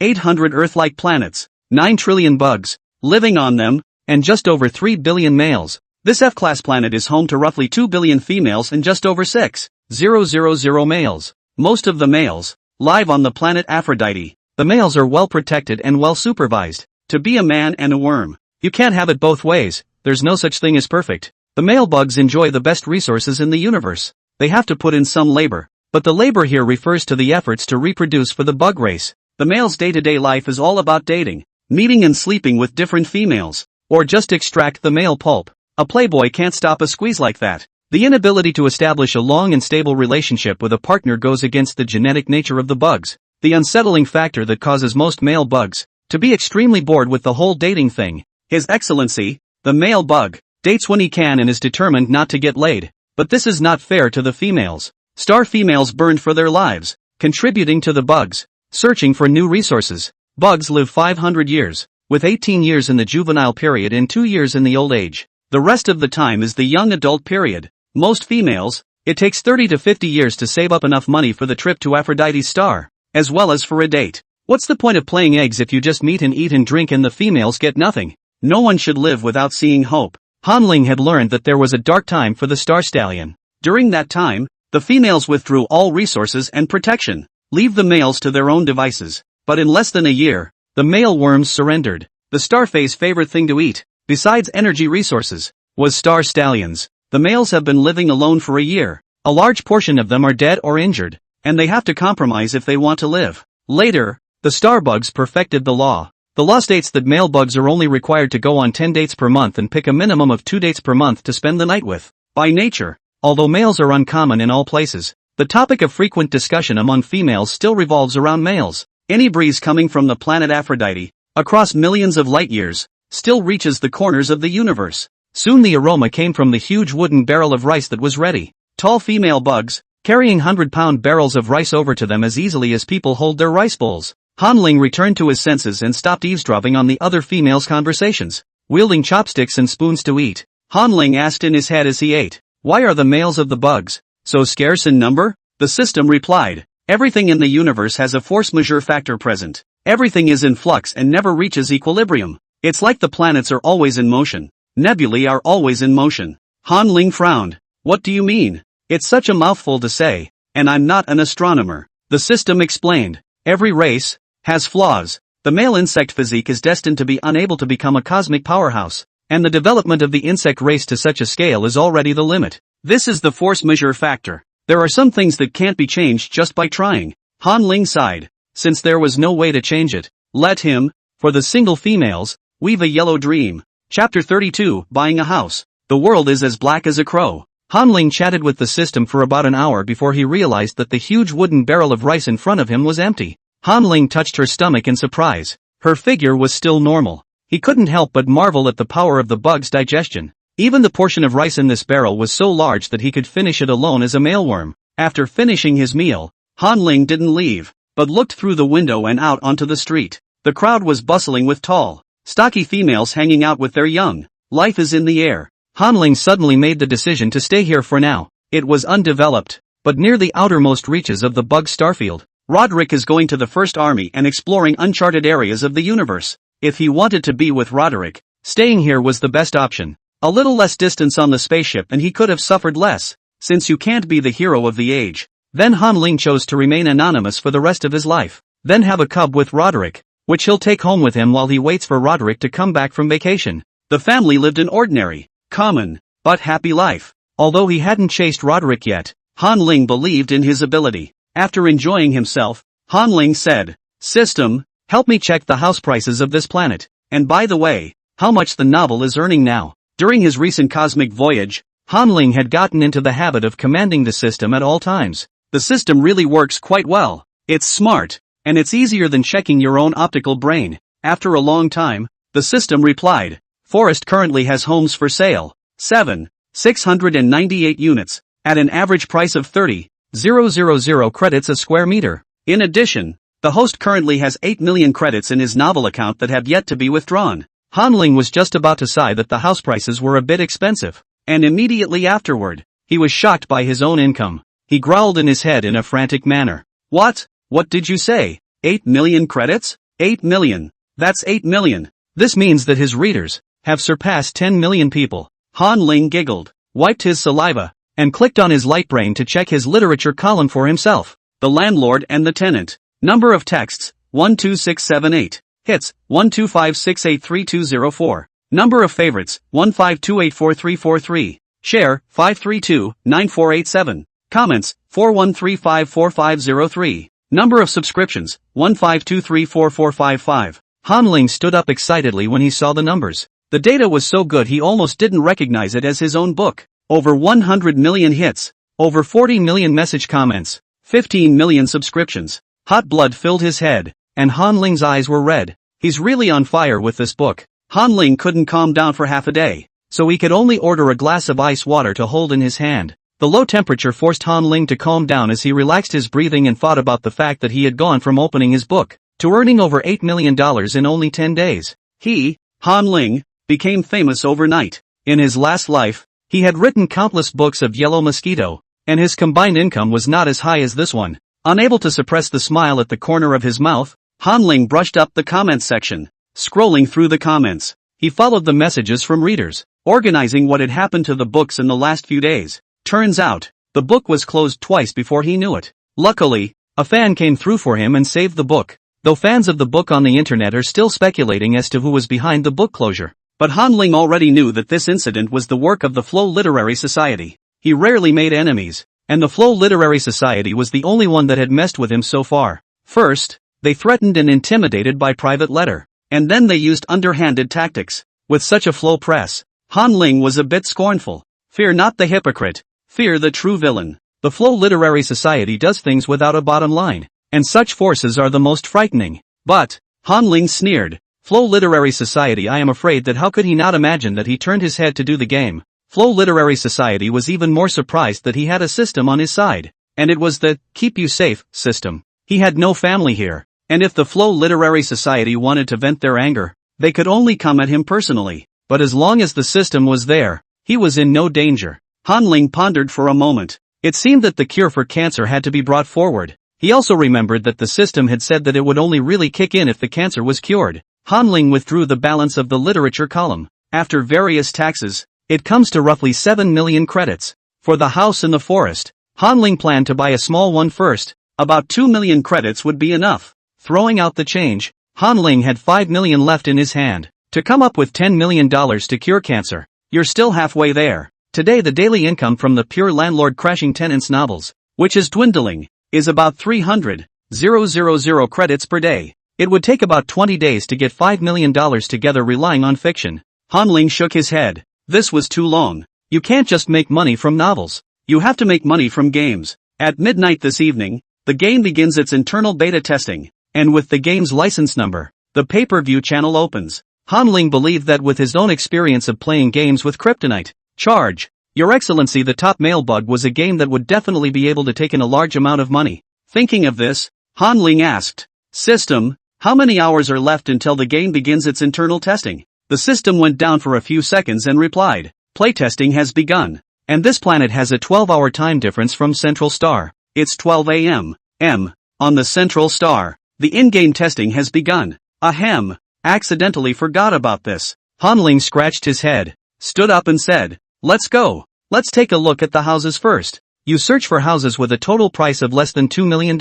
800 Earth-like planets, 9 trillion bugs living on them, and just over 3 billion males. This F-class planet is home to roughly 2 billion females and just over 6,000 males. Most of the males live on the planet Aphrodite. The males are well protected and well supervised. To be a man and a worm, you can't have it both ways. There's no such thing as perfect. The male bugs enjoy the best resources in the universe. They have to put in some labor, but the labor here refers to the efforts to reproduce for the bug race. The male's day-to-day life is all about dating, meeting and sleeping with different females, or just extract the male pulp. A playboy can't stop a squeeze like that. The inability to establish a long and stable relationship with a partner goes against the genetic nature of the bugs, the unsettling factor that causes most male bugs to be extremely bored with the whole dating thing. His Excellency, the male bug, dates when he can and is determined not to get laid. But this is not fair to the females. Star females burned for their lives, contributing to the bugs, searching for new resources. Bugs live 500 years, with 18 years in the juvenile period and 2 years in the old age. The rest of the time is the young adult period. Most females, it takes 30 to 50 years to save up enough money for the trip to Aphrodite's star, as well as for a date. What's the point of playing eggs if you just meet and eat and drink and the females get nothing? No one should live without seeing hope. Han Ling had learned that there was a dark time for the star stallion. During that time, the females withdrew all resources and protection, leave the males to their own devices. But in less than a year, the male worms surrendered. The starface's favorite thing to eat, besides energy resources, was star stallions. The males have been living alone for a year. A large portion of them are dead or injured, and they have to compromise if they want to live. Later, the star bugs perfected the law. The law states that male bugs are only required to go on 10 dates per month and pick a minimum of 2 dates per month to spend the night with. By nature, although males are uncommon in all places, the topic of frequent discussion among females still revolves around males. Any breeze coming from the planet Aphrodite, across millions of light years, still reaches the corners of the universe. Soon the aroma came from the huge wooden barrel of rice that was ready. Tall female bugs, carrying 100-pound barrels of rice over to them as easily as people hold their rice bowls. Han Ling returned to his senses and stopped eavesdropping on the other females' conversations. Wielding chopsticks and spoons to eat, Han Ling asked in his head as he ate, "Why are the males of the bugs so scarce in number?" The system replied, "Everything in the universe has a force majeure factor present. Everything is in flux and never reaches equilibrium. It's like the planets are always in motion. Nebulae are always in motion." Han Ling frowned. "What do you mean? It's such a mouthful to say, and I'm not an astronomer." The system explained, "Every race has flaws. The male insect physique is destined to be unable to become a cosmic powerhouse, and the development of the insect race to such a scale is already the limit. This is the force majeure factor. There are some things that can't be changed just by trying." Han Ling sighed. Since there was no way to change it, let him, for the single females, weave a yellow dream. Chapter 32, Buying a House. The world is as black as a crow. Han Ling chatted with the system for about an hour before he realized that the huge wooden barrel of rice in front of him was empty. Han Ling touched her stomach in surprise. Her figure was still normal. He couldn't help but marvel at the power of the bug's digestion. Even the portion of rice in this barrel was so large that he could finish it alone as a mealworm. After finishing his meal, Han Ling didn't leave, but looked through the window and out onto the street. The crowd was bustling with tall, stocky females hanging out with their young. Life is in the air. Han Ling suddenly made the decision to stay here for now. It was undeveloped, but near the outermost reaches of the bug starfield. Roderick is going to the First Army and exploring uncharted areas of the universe. If he wanted to be with Roderick, staying here was the best option. A little less distance on the spaceship and he could have suffered less. Since you can't be the hero of the age, then Han Ling chose to remain anonymous for the rest of his life. Then have a cub with Roderick, which he'll take home with him while he waits for Roderick to come back from vacation. The family lived an ordinary, common, but happy life. Although he hadn't chased Roderick yet, Han Ling believed in his ability. After enjoying himself, Han Ling said, "System, help me check the house prices of this planet. And by the way, how much the novel is earning now." During his recent cosmic voyage, Han Ling had gotten into the habit of commanding the system at all times. The system really works quite well. It's smart, and it's easier than checking your own optical brain. After a long time, the system replied, Forest currently has homes for sale. 698 units, at an average price of 30,000 credits a square meter. In addition, the host currently has 8 million credits in his novel account that have yet to be withdrawn. Hanling was just about to sigh that the house prices were a bit expensive, and immediately afterward, he was shocked by his own income. He growled in his head in a frantic manner. What? What did you say? 8 million credits? 8 million. That's 8 million. This means that his readers have surpassed 10 million people. Hanling giggled, wiped his saliva, and clicked on his light brain to check his literature column for himself. The landlord and the tenant. Number of texts, 12678. Hits, 125683204. Number of favorites, 152843343. Share, 5329487. Comments, 41354503. Number of subscriptions, 152344555. Hanling stood up excitedly when he saw the numbers. The data was so good he almost didn't recognize it as his own book. Over 100 million hits. Over 40 million message comments. 15 million subscriptions. Hot blood filled his head, and Hanling's eyes were red. He's really on fire with this book. Hanling couldn't calm down for half a day, so he could only order a glass of ice water to hold in his hand. The low temperature forced Hanling to calm down as he relaxed his breathing and thought about the fact that he had gone from opening his book to earning over $8 million in only 10 days. He, Hanling, became famous overnight. In his last life, he had written countless books of Yellow Mosquito, and his combined income was not as high as this one. Unable to suppress the smile at the corner of his mouth, Hanling brushed up the comments section. Scrolling through the comments, he followed the messages from readers, organizing what had happened to the books in the last few days. Turns out, the book was closed twice before he knew it. Luckily, a fan came through for him and saved the book, though fans of the book on the internet are still speculating as to who was behind the book closure. But Hanling already knew that this incident was the work of the Flow Literary Society. He rarely made enemies, and the Flow Literary Society was the only one that had messed with him so far. First, they threatened and intimidated by private letter, and then they used underhanded tactics. With such a Flow press, Hanling was a bit scornful. Fear not the hypocrite, fear the true villain. The Flow Literary Society does things without a bottom line, and such forces are the most frightening. But, Hanling sneered, Flow Literary Society, I am afraid that how could he not imagine that he turned his head to do the game. Flow Literary Society was even more surprised that he had a system on his side, and it was the keep you safe system. He had no family here, and if the Flow Literary Society wanted to vent their anger, they could only come at him personally. But as long as the system was there, he was in no danger. Hanling pondered for a moment. It seemed that the cure for cancer had to be brought forward. He also remembered that the system had said that it would only really kick in if the cancer was cured. Hanling withdrew the balance of the literature column. After various taxes, it comes to roughly 7 million credits. For the house in the forest, Hanling planned to buy a small one first. About 2 million credits would be enough. Throwing out the change, Hanling had 5 million left in his hand. To come up with $10 million to cure cancer, you're still halfway there. Today the daily income from the pure landlord crashing tenants novels, which is dwindling, is about 300,000 credits per day. It would take about 20 days to get $5 million together relying on fiction. Hanling shook his head. This was too long. You can't just make money from novels. You have to make money from games. At midnight this evening, the game begins its internal beta testing, and with the game's license number, the pay-per-view channel opens. Hanling believed that with his own experience of playing games with Kryptonite, Charge, Your Excellency, the top mail bug was a game that would definitely be able to take in a large amount of money. Thinking of this, Hanling asked, System, how many hours are left until the game begins its internal testing? The system went down for a few seconds and replied, Playtesting has begun, and this planet has a 12-hour time difference from Central Star. It's 12 a.m. On the Central Star. The in-game testing has begun. Ahem. Accidentally forgot about this. Hanling scratched his head, stood up and said, Let's go. Let's take a look at the houses first. You search for houses with a total price of less than $2 million.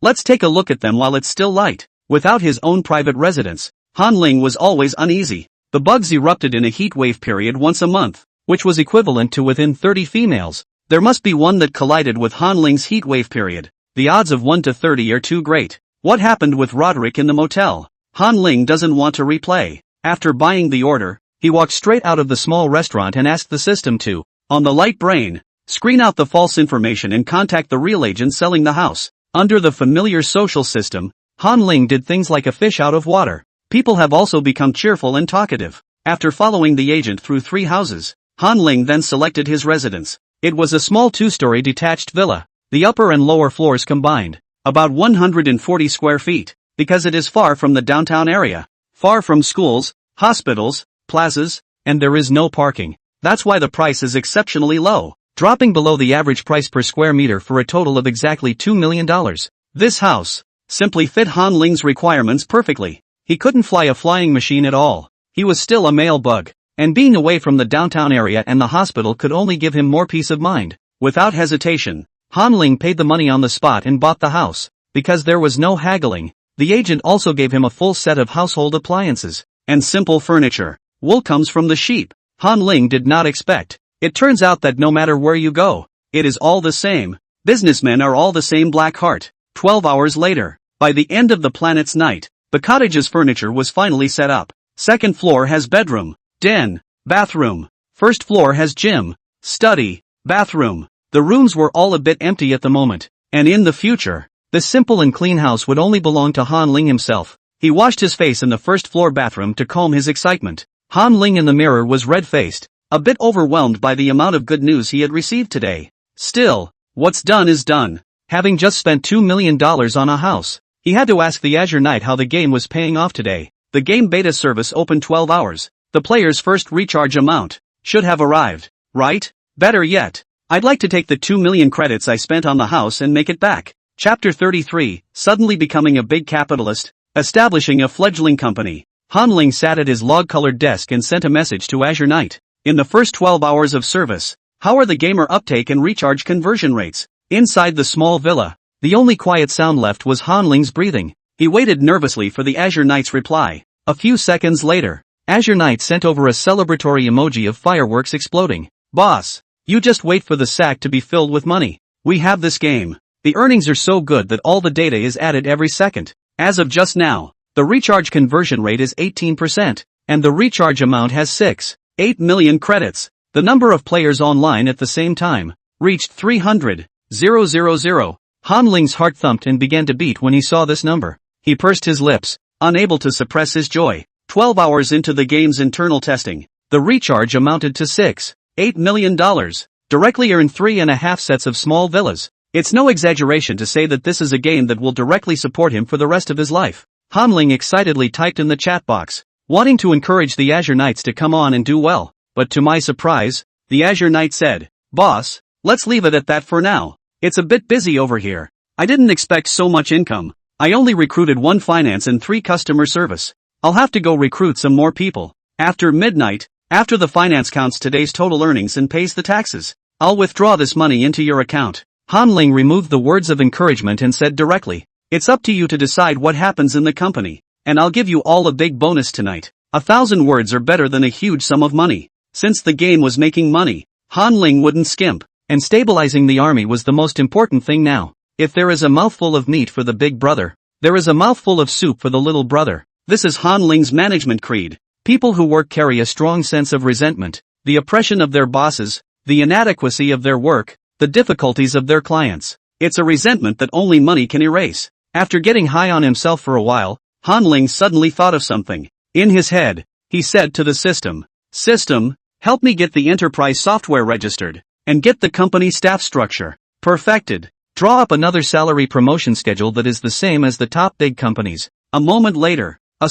Let's take a look at them while it's still light. Without his own private residence, Hanling was always uneasy. The bugs erupted in a heat wave period once a month, which was equivalent to within 30 females. There must be one that collided with Hanling's heat wave period. The odds of 1 to 30 are too great. What happened with Roderick in the motel? Hanling doesn't want to replay. After buying the order, he walked straight out of the small restaurant and asked the system to, on the light brain, screen out the false information and contact the real agent selling the house. Under the familiar social system, Hanling did things like a fish out of water. People have also become cheerful and talkative. After following the agent through 3 houses, Han Ling then selected his residence. It was a small 2-story detached villa, the upper and lower floors combined, about 140 square feet, because it is far from the downtown area, far from schools, hospitals, plazas, and there is no parking. That's why the price is exceptionally low, dropping below the average price per square meter for a total of exactly $2 million. This house simply fit Han Ling's requirements perfectly. He couldn't fly a flying machine at all. He was still a male bug, and being away from the downtown area and the hospital could only give him more peace of mind. Without hesitation, Han Ling paid the money on the spot and bought the house. Because there was no haggling, the agent also gave him a full set of household appliances and simple furniture. Wool comes from the sheep. Han Ling did not expect. It turns out that no matter where you go, it is all the same. Businessmen are all the same black heart. 12 hours later, by the end of the planet's night, the cottage's furniture was finally set up. Second floor has bedroom, den, bathroom. First floor has gym, study, bathroom. The rooms were all a bit empty at the moment, and in the future, this simple and clean house would only belong to Han Ling himself. He washed his face in the first floor bathroom to calm his excitement. Han Ling in the mirror was red-faced, a bit overwhelmed by the amount of good news he had received today. Still, what's done is done. Having just spent $2 million on a house, he had to ask the Azure Knight how the game was paying off today. The game beta service opened 12 hours. The player's first recharge amount should have arrived, right? Better yet, I'd like to take the 2 million credits I spent on the house and make it back. Chapter 33, Suddenly Becoming a Big Capitalist, Establishing a Fledgling Company. Han Ling sat at his log-colored desk and sent a message to Azure Knight. In the first 12 hours of service, how are the gamer uptake and recharge conversion rates? Inside the small villa, the only quiet sound left was Han Ling's breathing. He waited nervously for the Azure Knight's reply. A few seconds later, Azure Knight sent over a celebratory emoji of fireworks exploding. Boss, you just wait for the sack to be filled with money. We have this game. The earnings are so good that all the data is added every second. As of just now, the recharge conversion rate is 18%, and the recharge amount has 6.8 million credits. The number of players online at the same time reached 300,000. Han Ling's heart thumped and began to beat when he saw this number. He pursed his lips, unable to suppress his joy. 12 hours into the game's internal testing, the recharge amounted to $6.8 million, directly earned 3.5 sets of small villas. It's no exaggeration to say that this is a game that will directly support him for the rest of his life. Han Ling excitedly typed in the chat box, wanting to encourage the Azure Knights to come on and do well. But to my surprise, the Azure Knight said, "Boss, let's leave it at that for now. It's a bit busy over here. I didn't expect so much income. I only recruited 1 finance and 3 customer service. I'll have to go recruit some more people. After midnight, after the finance counts today's total earnings and pays the taxes, I'll withdraw this money into your account." Han Ling removed the words of encouragement and said directly, "It's up to you to decide what happens in the company, and I'll give you all a big bonus tonight. 1,000 words are better than a huge sum of money." Since the game was making money, Han Ling wouldn't skimp, and stabilizing the army was the most important thing now. If there is a mouthful of meat for the big brother, there is a mouthful of soup for the little brother. This is Han Ling's management creed. People who work carry a strong sense of resentment, the oppression of their bosses, the inadequacy of their work, the difficulties of their clients. It's a resentment that only money can erase. After getting high on himself for a while, Han Ling suddenly thought of something. In his head, he said to the system, "System, help me get the enterprise software registered, and get the company staff structure perfected. Draw up another salary promotion schedule that is the same as the top big companies." A moment later, a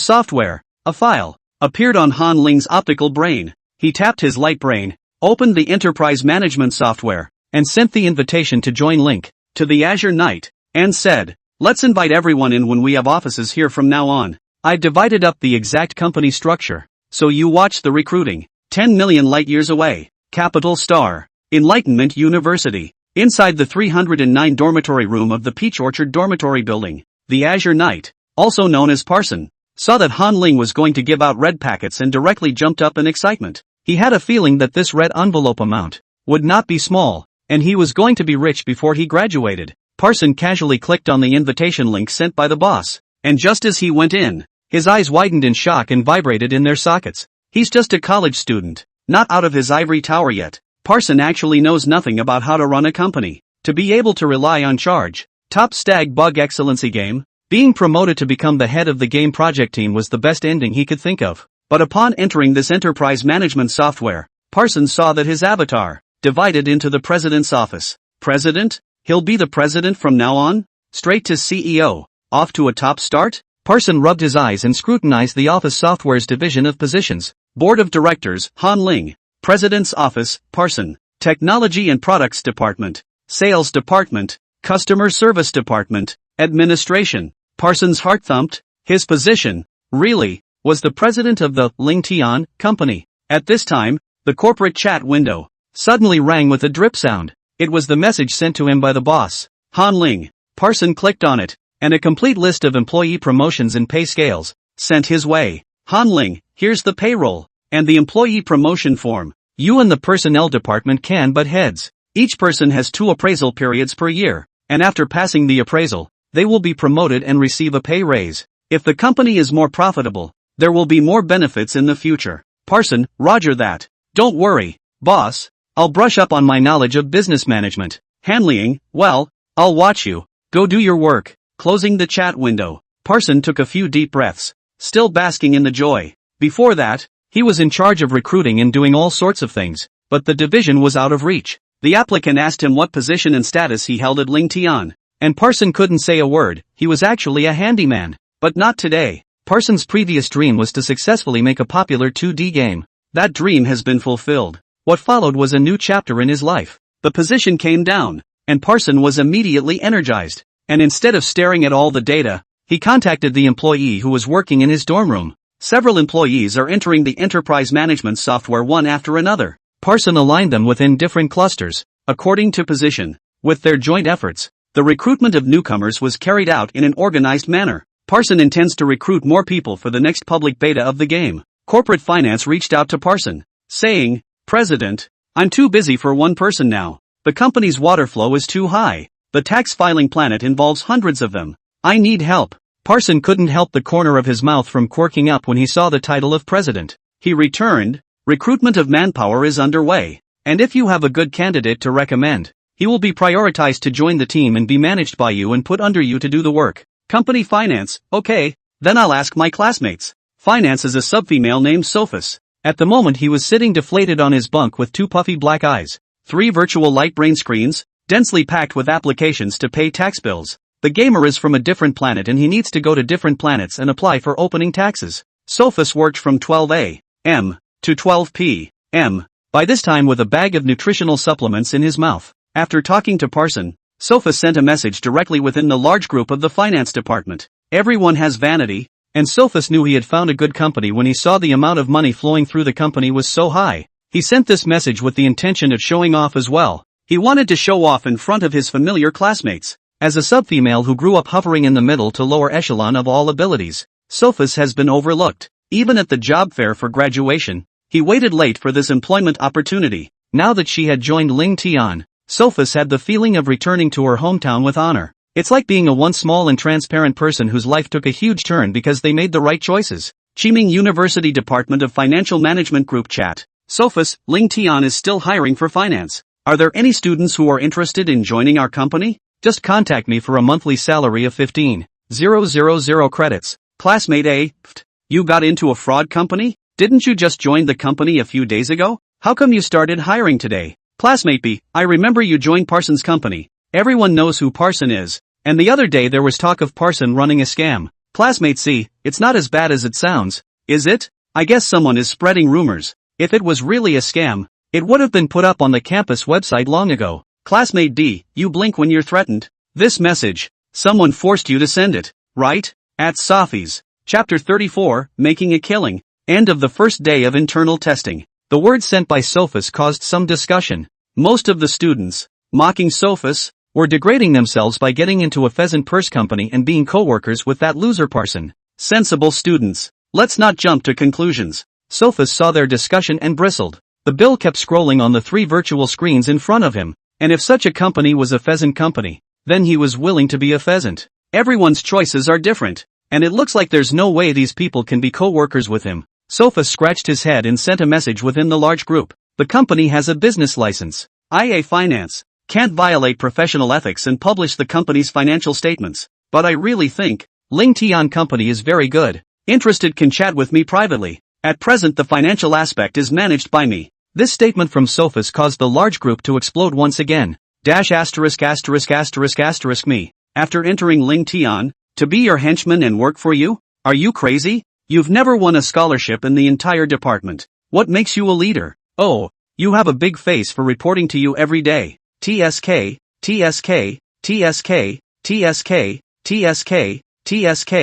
file, appeared on Han Ling's optical brain. He tapped his light brain, opened the enterprise management software, and sent the invitation to join link to the Azure Knight, and said, "Let's invite everyone in when we have offices here from now on. I've divided up the exact company structure, so you watch the recruiting. 10 million light years away. Capital Star. Enlightenment University." Inside the 309 dormitory room of the Peach Orchard Dormitory Building, the Azure Knight, also known as Parson, saw that Han Ling was going to give out red packets and directly jumped up in excitement. He had a feeling that this red envelope amount would not be small, and he was going to be rich before he graduated. Parson casually clicked on the invitation link sent by the boss, and just as he went in, his eyes widened in shock and vibrated in their sockets. He's just a college student, not out of his ivory tower yet. Parson actually knows nothing about how to run a company. To be able to rely on charge, top stag bug excellency game, being promoted to become the head of the game project team was the best ending he could think of. But upon entering this enterprise management software, Parson saw that his avatar divided into the president's office. President? He'll be the president from now on? Straight to CEO. Off to a top start? Parson rubbed his eyes and scrutinized the office software's division of positions. Board of Directors, Han Ling. President's Office, Parson. Technology and Products Department. Sales Department. Customer Service Department. Administration. Parson's heart thumped. His position, really, was the president of the Ling Tian company. At this time, the corporate chat window suddenly rang with a drip sound. It was the message sent to him by the boss, Han Ling. Parson clicked on it, and a complete list of employee promotions and pay scales sent his way. Han Ling, here's the payroll and the employee promotion form. You and the personnel department can butt heads. Each person has 2 appraisal periods per year, and after passing the appraisal, they will be promoted and receive a pay raise. If the company is more profitable, there will be more benefits in the future. Parson, roger that. Don't worry, boss. I'll brush up on my knowledge of business management. Han Ling, well, I'll watch you. Go do your work. Closing the chat window, Parson took a few deep breaths, still basking in the joy. Before that, he was in charge of recruiting and doing all sorts of things, but the division was out of reach. The applicant asked him what position and status he held at Ling Tian, and Parson couldn't say a word. He was actually a handyman. But not today. Parson's previous dream was to successfully make a popular 2D game. That dream has been fulfilled. What followed was a new chapter in his life. The position came down, and Parson was immediately energized. And instead of staring at all the data, he contacted the employee who was working in his dorm room. Several employees are entering the enterprise management software one after another. Parson aligned them within different clusters, according to position. With their joint efforts, the recruitment of newcomers was carried out in an organized manner. Parson intends to recruit more people for the next public beta of the game. Corporate finance reached out to Parson, saying, President, I'm too busy for one person now. The company's water flow is too high. The tax filing planet involves hundreds of them. I need help. Parson couldn't help the corner of his mouth from quirking up when he saw the title of president. He returned, recruitment of manpower is underway, and if you have a good candidate to recommend, he will be prioritized to join the team and be managed by you and put under you to do the work. Company finance, okay, then I'll ask my classmates. Finance is a subfemale named Sophus. At the moment he was sitting deflated on his bunk with 2 puffy black eyes, 3 virtual light brain screens, densely packed with applications to pay tax bills. The gamer is from a different planet and he needs to go to different planets and apply for opening taxes. Sophus worked from 12 a.m. to 12 p.m. by this time with a bag of nutritional supplements in his mouth. After talking to Parson, Sophus sent a message directly within the large group of the finance department. Everyone has vanity, and Sophus knew he had found a good company when he saw the amount of money flowing through the company was so high. He sent this message with the intention of showing off as well. He wanted to show off in front of his familiar classmates. As a subfemale who grew up hovering in the middle to lower echelon of all abilities, Sophus has been overlooked. Even at the job fair for graduation, he waited late for this employment opportunity. Now that she had joined Ling Tian, Sophus had the feeling of returning to her hometown with honor. It's like being a once small and transparent person whose life took a huge turn because they made the right choices. Chiming University Department of Financial Management Group Chat. Sophus, Ling Tian is still hiring for finance. Are there any students who are interested in joining our company? Just contact me for a monthly salary of 15,000 credits. Classmate A, you got into a fraud company? Didn't you just join the company a few days ago? How come you started hiring today? Classmate B, I remember you joined Parson's company. Everyone knows who Parson is. And the other day there was talk of Parson running a scam. Classmate C, it's not as bad as it sounds, is it? I guess someone is spreading rumors. If it was really a scam, it would have been put up on the campus website long ago. Classmate D, you blink when you're threatened. This message, someone forced you to send it, right? At Safi's. Chapter 34, Making a Killing. End of the first day of internal testing. The word sent by Sophus caused some discussion. Most of the students, mocking Sophus, were degrading themselves by getting into a pheasant purse company and being co-workers with that loser Parson. Sensible students, let's not jump to conclusions. Sophus saw their discussion and bristled. The bill kept scrolling on the 3 virtual screens in front of him, and if such a company was a pheasant company, then he was willing to be a pheasant. Everyone's choices are different, and it looks like there's no way these people can be co-workers with him. Sophus scratched his head and sent a message within the large group. The company has a business license. IA Finance can't violate professional ethics and publish the company's financial statements. But I really think Ling Tian Company is very good. Interested can chat with me privately. At present the financial aspect is managed by me. This statement from Sophus caused the large group to explode once again. Dash asterisk asterisk asterisk asterisk me. After entering Ling Tian, to be your henchman and work for you? Are you crazy? You've never won a scholarship in the entire department. What makes you a leader? Oh, you have a big face for reporting to you every day. TSK, TSK, TSK, TSK, TSK, TSK,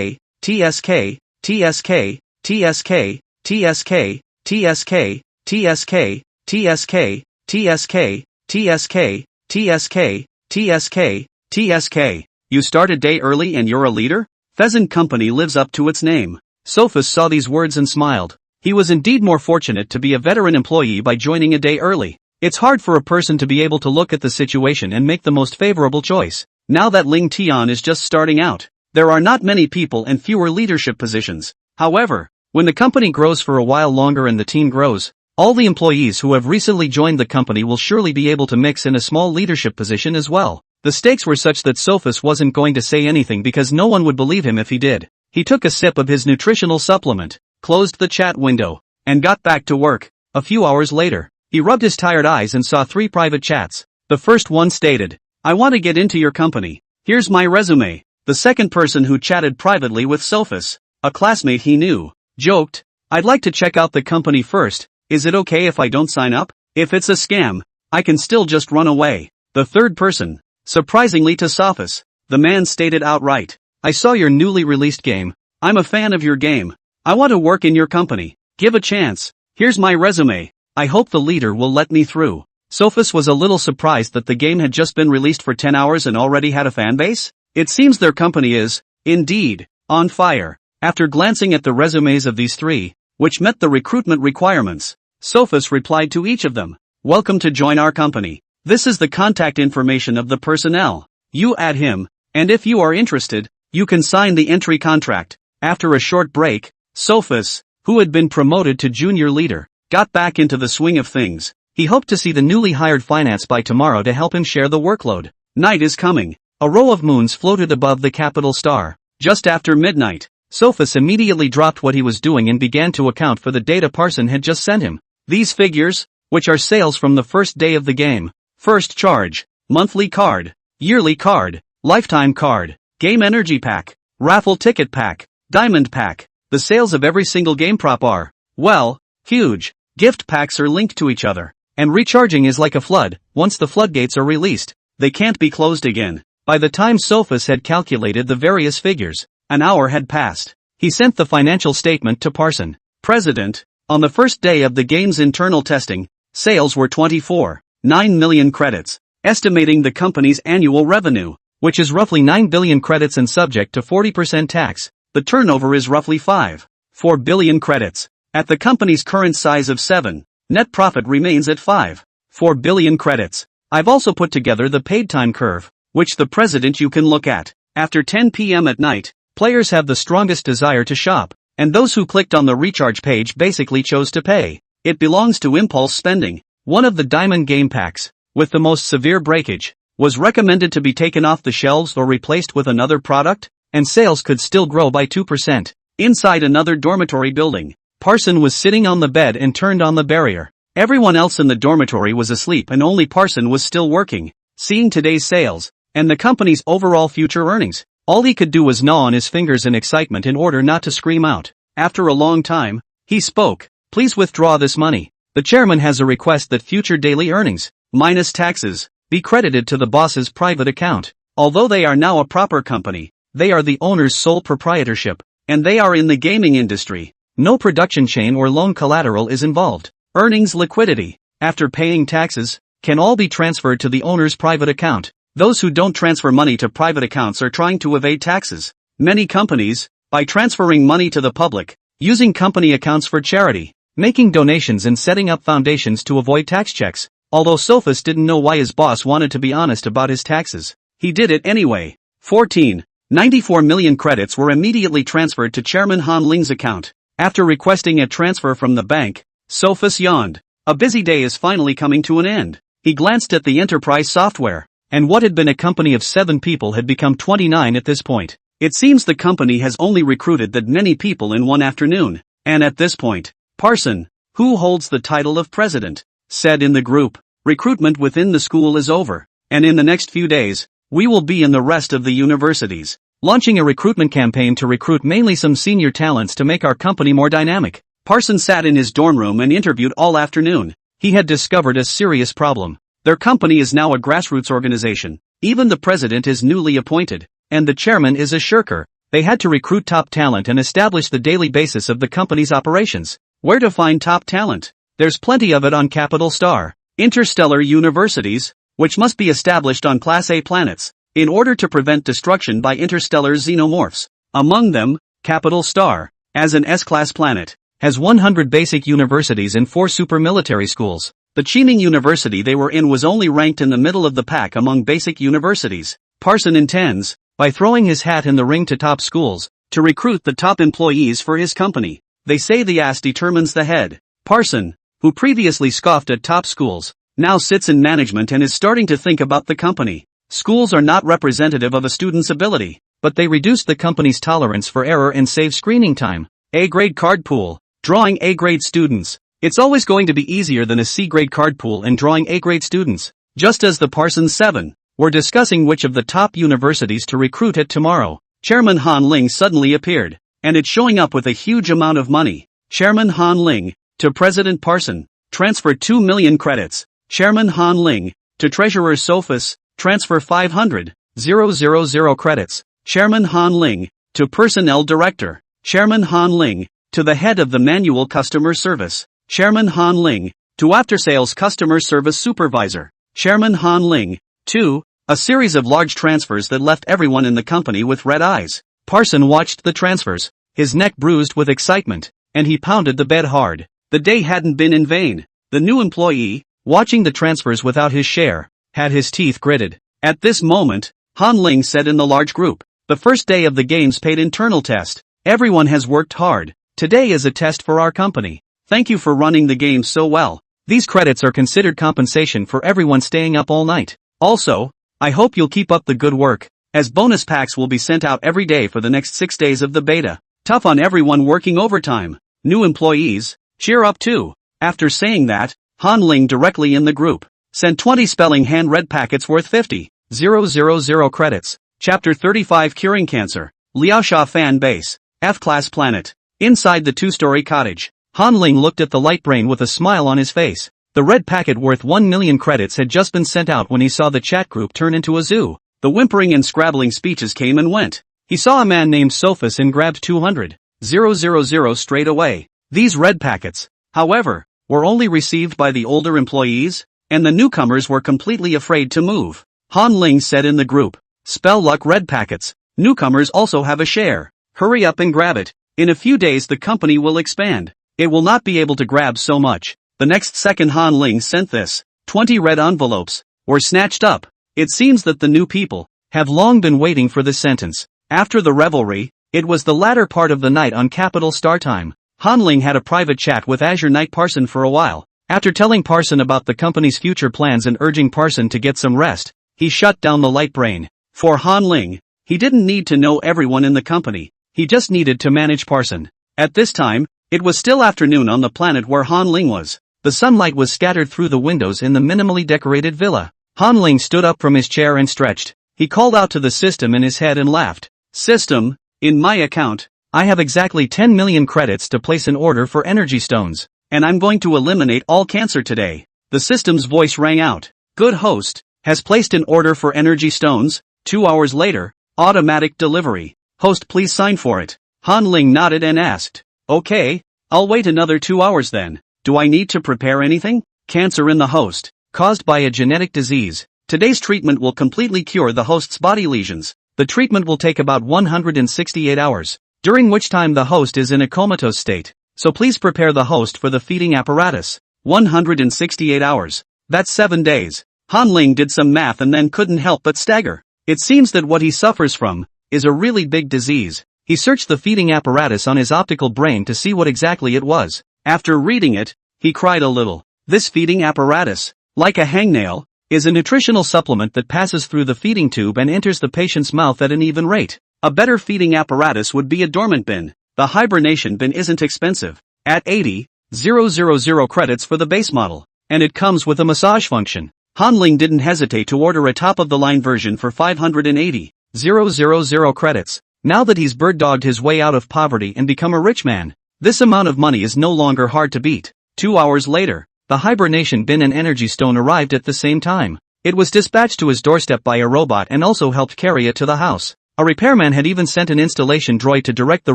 TSK, TSK, TSK, TSK, TSK, TSK, TSK, TSK, TSK, TSK, TSK, TSK, TSK. You start a day early and you're a leader? Pheasant Company lives up to its name. Sophus saw these words and smiled. He was indeed more fortunate to be a veteran employee by joining a day early. It's hard for a person to be able to look at the situation and make the most favorable choice. Now that Ling Tian is just starting out, there are not many people and fewer leadership positions. However, when the company grows for a while longer and the team grows, all the employees who have recently joined the company will surely be able to mix in a small leadership position as well. The stakes were such that Sophus wasn't going to say anything because no one would believe him if he did. He took a sip of his nutritional supplement, closed the chat window, and got back to work. A few hours later, he rubbed his tired eyes and saw 3 private chats. The first one stated, "I want to get into your company. Here's my resume." The second person who chatted privately with Sophus, a classmate he knew, joked, "I'd like to check out the company first. Is it okay if I don't sign up? If it's a scam, I can still just run away." The third person, surprisingly to Sophus, the man stated outright, "I saw your newly released game. I'm a fan of your game. I want to work in your company. Give a chance. Here's my resume. I hope the leader will let me through." Sophus was a little surprised that the game had just been released for 10 hours and already had a fanbase. It seems their company is, indeed, on fire. After glancing at the resumes of these 3, which met the recruitment requirements, Sophus replied to each of them, "Welcome to join our company. This is the contact information of the personnel. You add him, and if you are interested, you can sign the entry contract." After a short break, Sophus, who had been promoted to junior leader, got back into the swing of things. He hoped to see the newly hired finance by tomorrow to help him share the workload. Night is coming. A row of moons floated above the capital star. Just after midnight, Sophus immediately dropped what he was doing and began to account for the data Parson had just sent him. These figures, which are sales from the first day of the game, first charge, monthly card, yearly card, lifetime card, game energy pack, raffle ticket pack, diamond pack, the sales of every single game prop are, well, huge. Gift packs are linked to each other, and recharging is like a flood. Once the floodgates are released, they can't be closed again. By the time Sophus had calculated the various figures, an hour had passed. He sent the financial statement to Parson. "President, on the first day of the game's internal testing, sales were 24.9 million credits, estimating the company's annual revenue, which is roughly 9 billion credits and subject to 40% tax. The turnover is roughly 5.4 billion credits. At the company's current size of 7, net profit remains at 5.4 billion credits. I've also put together the paid time curve, which the president you can look at. After 10 p.m. at night, players have the strongest desire to shop, and those who clicked on the recharge page basically chose to pay. It belongs to impulse spending. One of the diamond game packs, with the most severe breakage, was recommended to be taken off the shelves or replaced with another product, and sales could still grow by 2%. Inside another dormitory building, Parson was sitting on the bed and turned on the barrier. Everyone else in the dormitory was asleep and only Parson was still working. Seeing today's sales, and the company's overall future earnings, all he could do was gnaw on his fingers in excitement in order not to scream out. After a long time, he spoke, "Please withdraw this money. The chairman has a request that future daily earnings, minus taxes, be credited to the boss's private account. Although they are now a proper company, they are the owner's sole proprietorship, and they are in the gaming industry. No production chain or loan collateral is involved. Earnings liquidity, after paying taxes, can all be transferred to the owner's private account. Those who don't transfer money to private accounts are trying to evade taxes. Many companies, by transferring money to the public, using company accounts for charity, making donations and setting up foundations to avoid tax checks. Although Sophus didn't know why his boss wanted to be honest about his taxes, he did it anyway. 14.94 million credits were immediately transferred to Chairman Han Ling's account. After requesting a transfer from the bank, Sophus yawned. A busy day is finally coming to an end. He glanced at the enterprise software, and what had been a company of 7 people had become 29 at this point. It seems the company has only recruited that many people in one afternoon. And at this point, Parson, who holds the title of president, said in the group, recruitment within the school is over, and in the next few days, we will be in the rest of the universities, launching a recruitment campaign to recruit mainly some senior talents to make our company more dynamic. Parson sat in his dorm room and interviewed all afternoon. He had discovered a serious problem. Their company is now a grassroots organization. Even the president is newly appointed, and the chairman is a shirker. They had to recruit top talent and establish the daily basis of the company's operations. Where to find top talent? There's plenty of it on Capital Star. Interstellar universities, which must be established on Class A planets, in order to prevent destruction by interstellar xenomorphs. Among them, Capital Star, as an S-class planet, has 100 basic universities and 4 super military schools. The Cheaning University they were in was only ranked in the middle of the pack among basic universities. Parson intends, by throwing his hat in the ring to top schools, to recruit the top employees for his company. They say the ass determines the head. Parson, who previously scoffed at top schools, now sits in management and is starting to think about the company. Schools are not representative of a student's ability, but they reduce the company's tolerance for error and save screening time. A-grade card pool, drawing A-grade students. It's always going to be easier than a C-grade card pool and drawing A-grade students. Just as the Parsons 7 were discussing which of the top universities to recruit at tomorrow, Chairman Han Ling suddenly appeared, and it's showing up with a huge amount of money. Chairman Han Ling, to President Parson, transfer 2 million credits. Chairman Han Ling, to Treasurer Sophus, transfer 500,000 credits. Chairman Han Ling, to Personnel Director. Chairman Han Ling, to the head of the Manual Customer Service. Chairman Han Ling, to After Sales Customer Service Supervisor. Chairman Han Ling, to a series of large transfers that left everyone in the company with red eyes. Parson watched the transfers, his neck bruised with excitement, and he pounded the bed hard. The day hadn't been in vain. The new employee, watching the transfers without his share, had his teeth gritted. At this moment, Han Ling said in the large group, the first day of the game's paid internal test. Everyone has worked hard. Today is a test for our company. Thank you for running the game so well. These credits are considered compensation for everyone staying up all night. Also, I hope you'll keep up the good work, as bonus packs will be sent out every day for the next 6 days of the beta. Tough on everyone working overtime. New employees, cheer up too. After saying that, Han Ling directly in the group sent 20 spelling hand red packets worth 50,000 credits. Chapter 35 Curing Cancer. Liaosha Fan Base. F-Class Planet. Inside the 2-story cottage, Han Ling looked at the light brain with a smile on his face. The red packet worth 1 million credits had just been sent out when he saw the chat group turn into a zoo. The whimpering and scrabbling speeches came and went. He saw a man named Sophus and grabbed 200,000 straight away. These red packets, however, were only received by the older employees, and the newcomers were completely afraid to move. Han Ling said in the group, spell luck red packets. Newcomers also have a share. Hurry up and grab it. In a few days the company will expand. It will not be able to grab so much. The next second Han Ling sent this, 20 red envelopes were snatched up. It seems that the new people have long been waiting for this sentence. After the revelry, it was the latter part of the night on Capital Star time. Han Ling had a private chat with Azure Knight Parson for a while. After telling Parson about the company's future plans and urging Parson to get some rest, he shut down the light brain. For Han Ling, he didn't need to know everyone in the company. He just needed to manage Parson. At this time, it was still afternoon on the planet where Han Ling was. The sunlight was scattered through the windows in the minimally decorated villa. Han Ling stood up from his chair and stretched. He called out to the system in his head and laughed. System, in my account, I have exactly 10 million credits to place an order for energy stones, and I'm going to eliminate all cancer today. The system's voice rang out. Good host, has placed an order for energy stones. 2 hours later, automatic delivery. Host please sign for it. Han Ling nodded and asked. Okay, I'll wait another 2 hours then. Do I need to prepare anything? Cancer in the host, caused by a genetic disease. Today's treatment will completely cure the host's body lesions. The treatment will take about 168 hours, during which time the host is in a comatose state. So please prepare the host for the feeding apparatus. 168 hours. That's 7 days. Han Ling did some math and then couldn't help but stagger. It seems that what he suffers from is a really big disease. He searched the feeding apparatus on his optical brain to see what exactly it was. After reading it, he cried a little. This feeding apparatus, like a hangnail, is a nutritional supplement that passes through the feeding tube and enters the patient's mouth at an even rate. A better feeding apparatus would be a dormant bin. The hibernation bin isn't expensive. At 80,000 credits for the base model. And it comes with a massage function. Hanling didn't hesitate to order a top-of-the-line version for 580,000 credits. Now that he's bird-dogged his way out of poverty and become a rich man, this amount of money is no longer hard to beat. 2 hours later, the hibernation bin and energy stone arrived at the same time. It was dispatched to his doorstep by a robot and also helped carry it to the house. A repairman had even sent an installation droid to direct the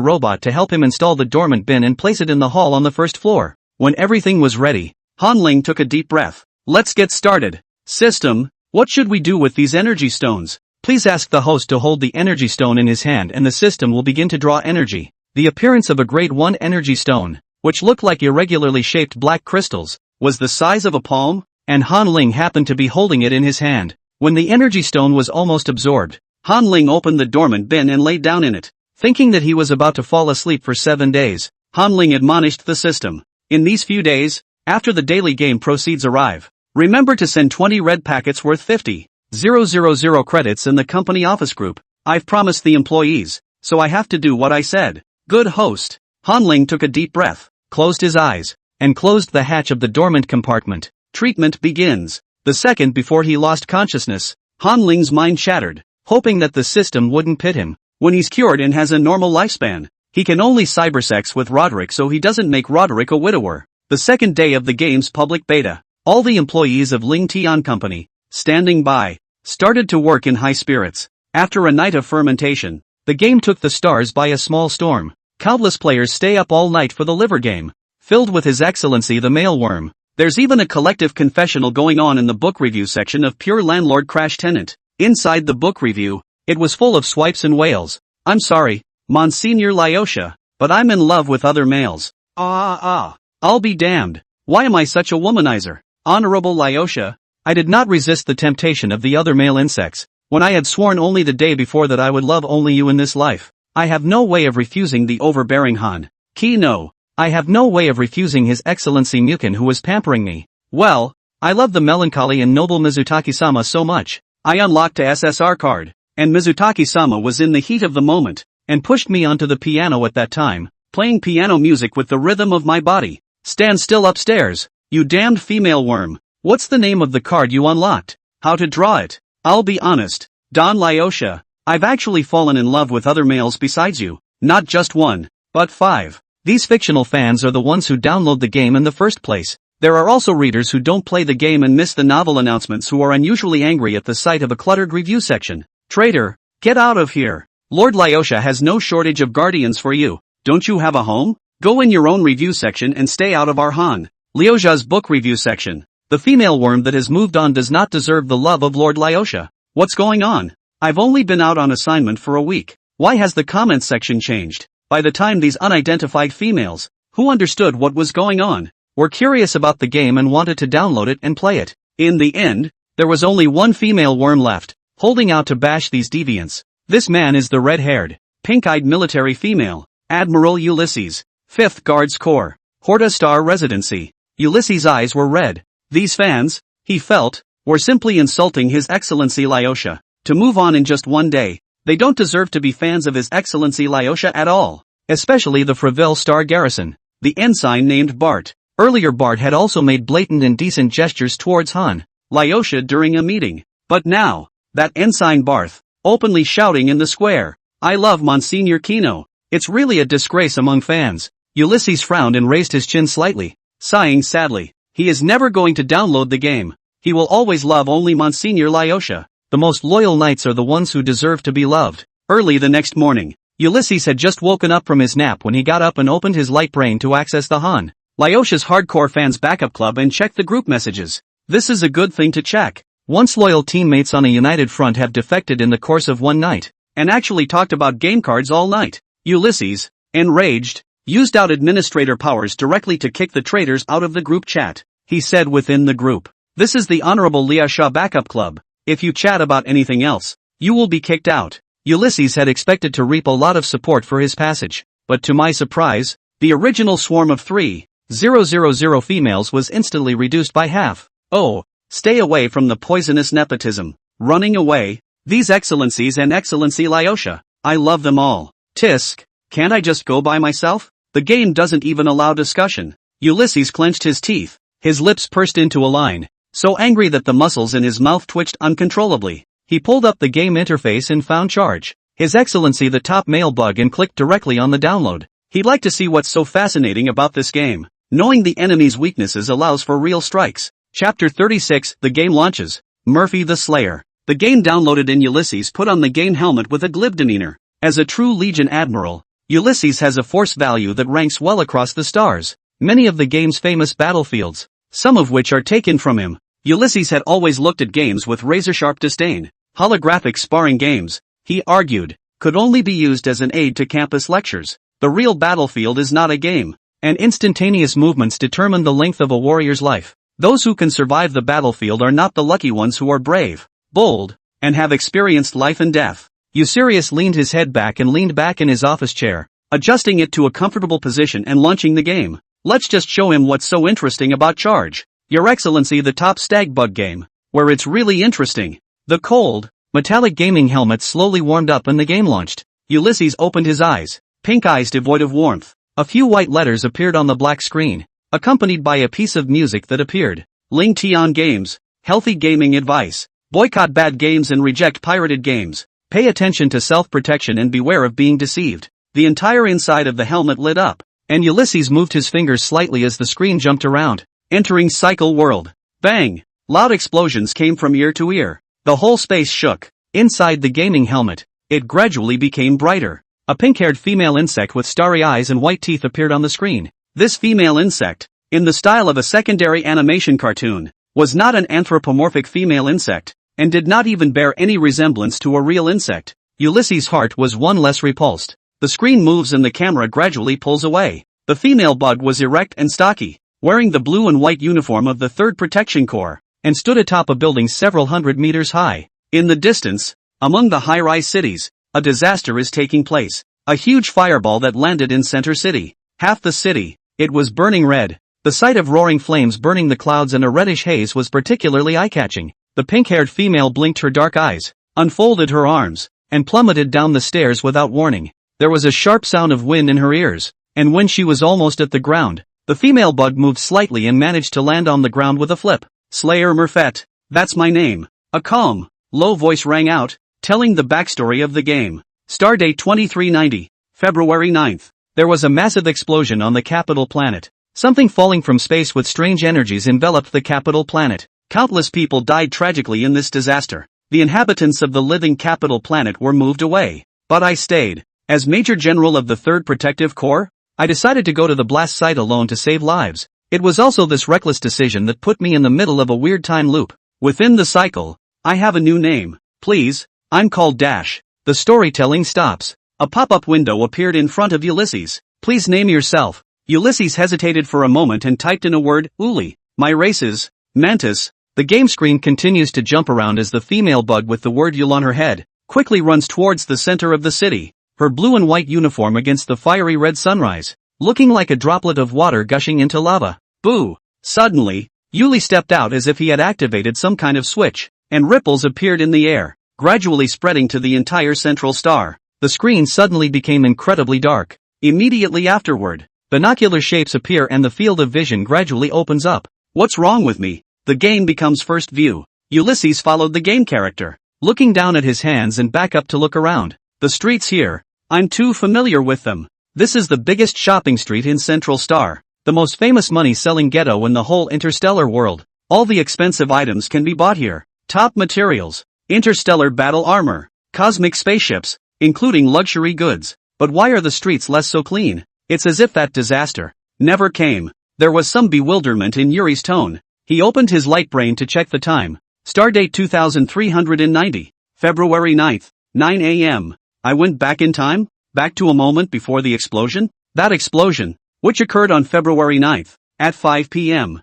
robot to help him install the dormant bin and place it in the hall on the first floor. When everything was ready, Hanling took a deep breath. Let's get started. System, what should we do with these energy stones? Please ask the host to hold the energy stone in his hand and the system will begin to draw energy. The appearance of a grade 1 energy stone, which looked like irregularly shaped black crystals, was the size of a palm, and Hanling happened to be holding it in his hand. When the energy stone was almost absorbed, Hanling opened the dormant bin and laid down in it. Thinking that he was about to fall asleep for 7 days, Hanling admonished the system. In these few days, after the daily game proceeds arrive, remember to send 20 red packets worth 50,000 credits in the company office group. I've promised the employees, so I have to do what I said. Good host. Hanling took a deep breath, closed his eyes, and closed the hatch of the dormant compartment. Treatment begins. The second before he lost consciousness, Hanling's mind shattered, hoping that the system wouldn't pit him. When he's cured and has a normal lifespan, he can only cybersex with Roderick so he doesn't make Roderick a widower. The second day of the game's public beta, all the employees of Ling Tian Company, standing by, started to work in high spirits. After a night of fermentation, the game took the stars by a small storm. Countless players stay up all night for the liver game, filled with His Excellency the Mailworm. There's even a collective confessional going on in the book review section of Pure Landlord Crash Tenant. Inside the book review, it was full of swipes and wails. I'm sorry, Monsignor Lyosha, but I'm in love with other males. I'll be damned. Why am I such a womanizer? Honorable Lyosha, I did not resist the temptation of the other male insects, when I had sworn only the day before that I would love only you in this life. I have no way of refusing the overbearing Han. No. I have no way of refusing His Excellency Mukin who was pampering me. Well, I love the melancholy and noble Mizutaki-sama so much. I unlocked a SSR card, and Mizutaki-sama was in the heat of the moment, and pushed me onto the piano at that time, playing piano music with the rhythm of my body. Stand still upstairs, you damned female worm. What's the name of the card you unlocked? How to draw it? I'll be honest, Don Lyosha, I've actually fallen in love with other males besides you. Not just one, but 5. These fictional fans are the ones who download the game in the first place. There are also readers who don't play the game and miss the novel announcements who are unusually angry at the sight of a cluttered review section. Traitor, get out of here. Lord Lyosha has no shortage of guardians for you. Don't you have a home? Go in your own review section and stay out of our Han Lyosha's book review section. The female worm that has moved on does not deserve the love of Lord Lyosha. What's going on? I've only been out on assignment for a week. Why has the comments section changed? By the time these unidentified females, who understood what was going on, were curious about the game and wanted to download it and play it. In the end, there was only one female worm left, holding out to bash these deviants. This man is the red-haired, pink-eyed military female, Admiral Ulysses, 5th Guards Corps, Horta Star Residency. Ulysses' eyes were red. These fans, he felt, were simply insulting His Excellency Lyosha. To move on in just one day, they don't deserve to be fans of His Excellency Lyosha at all. Especially the Freville Star Garrison. The ensign named Bart. Earlier Bart had also made blatant indecent gestures towards Han Lyosha during a meeting. But now, that ensign Barth, openly shouting in the square, I love Monsignor Kino. It's really a disgrace among fans. Ulysses frowned and raised his chin slightly, sighing sadly. He is never going to download the game. He will always love only Monsignor Lyosha. The most loyal knights are the ones who deserve to be loved. Early the next morning, Ulysses had just woken up from his nap when he got up and opened his light brain to access the Han Lyosha's Hardcore Fans Backup Club and check the group messages. This is a good thing to check. Once loyal teammates on a united front have defected in the course of one night, and actually talked about game cards all night. Ulysses, enraged, used out administrator powers directly to kick the traitors out of the group chat. He said within the group, this is the Honorable Lyosha Backup Club. If you chat about anything else, you will be kicked out. Ulysses had expected to reap a lot of support for his passage, but to my surprise, the original swarm of 3,000 females was instantly reduced by half. Oh, stay away from the poisonous nepotism. Running away. These excellencies and Excellency Lyosha, I love them all. Tisk. Can't I just go by myself? The game doesn't even allow discussion. Ulysses clenched his teeth. His lips pursed into a line, so angry that the muscles in his mouth twitched uncontrollably. He pulled up the game interface and found Charge, His Excellency the top male bug, and clicked directly on the download. He'd like to see what's so fascinating about this game. Knowing the enemy's weaknesses allows for real strikes. Chapter 36, the game launches. Murphy the Slayer. The game downloaded and Ulysses put on the game helmet with a glib demeanor. As a true Legion Admiral, Ulysses has a force value that ranks well across the stars. Many of the game's famous battlefields, some of which are taken from him. Ulysses had always looked at games with razor-sharp disdain. Holographic sparring games, he argued, could only be used as an aid to campus lectures. The real battlefield is not a game, and instantaneous movements determine the length of a warrior's life. Those who can survive the battlefield are not the lucky ones who are brave, bold, and have experienced life and death. Ulysses leaned his head back and leaned back in his office chair, adjusting it to a comfortable position and launching the game. Let's just show him what's so interesting about Charge, Your Excellency the top stag bug game, where it's really interesting. The cold, metallic gaming helmet slowly warmed up and the game launched. Ulysses opened his eyes, pink eyes devoid of warmth. A few white letters appeared on the black screen, accompanied by a piece of music that appeared. Ling Tian Games, healthy gaming advice. Boycott bad games and reject pirated games. Pay attention to self-protection and beware of being deceived. The entire inside of the helmet lit up, and Ulysses moved his fingers slightly as the screen jumped around, entering Cycle World. Bang! Loud explosions came from ear to ear. The whole space shook. Inside the gaming helmet, it gradually became brighter. A pink-haired female insect with starry eyes and white teeth appeared on the screen. This female insect, in the style of a secondary animation cartoon, was not an anthropomorphic female insect, and did not even bear any resemblance to a real insect. Ulysses' heart was one less repulsed. The screen moves and the camera gradually pulls away. The female bug was erect and stocky, wearing the blue and white uniform of the 3rd Protection Corps, and stood atop a building several hundred meters high. In the distance, among the high-rise cities, a disaster is taking place. A huge fireball that landed in Center City. Half the city, it was burning red. The sight of roaring flames burning the clouds and a reddish haze was particularly eye-catching. The pink-haired female blinked her dark eyes, unfolded her arms, and plummeted down the stairs without warning. There was a sharp sound of wind in her ears, and when she was almost at the ground, the female bug moved slightly and managed to land on the ground with a flip. Slayer Murphet, that's my name. A calm, low voice rang out, telling the backstory of the game. Stardate 2390, February 9th. There was a massive explosion on the capital planet. Something falling from space with strange energies enveloped the capital planet. Countless people died tragically in this disaster. The inhabitants of the living capital planet were moved away. But I stayed. As Major General of the 3rd Protective Corps, I decided to go to the blast site alone to save lives. It was also this reckless decision that put me in the middle of a weird time loop. Within the cycle, I have a new name. Please, I'm called Dash. The storytelling stops. A pop-up window appeared in front of Ulysses. Please name yourself. Ulysses hesitated for a moment and typed in a word, Uli. My race is Mantis. The game screen continues to jump around as the female bug with the word Yul on her head quickly runs towards the center of the city, her blue and white uniform against the fiery red sunrise, looking like a droplet of water gushing into lava. Boo! Suddenly, Uli stepped out as if he had activated some kind of switch, and ripples appeared in the air, gradually spreading to the entire central star. The screen suddenly became incredibly dark. Immediately afterward, binocular shapes appear and the field of vision gradually opens up. What's wrong with me? The game becomes first view. Ulysses followed the game character, looking down at his hands and back up to look around. The streets here, I'm too familiar with them. This is the biggest shopping street in Central Star, the most famous money-selling ghetto in the whole interstellar world. All the expensive items can be bought here. Top materials, interstellar battle armor, cosmic spaceships, including luxury goods. But why are the streets less so clean? It's as if that disaster never came. There was some bewilderment in Yuri's tone. He opened his light brain to check the time. Stardate 2390, February 9th, 9 a.m. I went back in time, back to a moment before the explosion. That explosion, which occurred on February 9th, at 5 p.m.,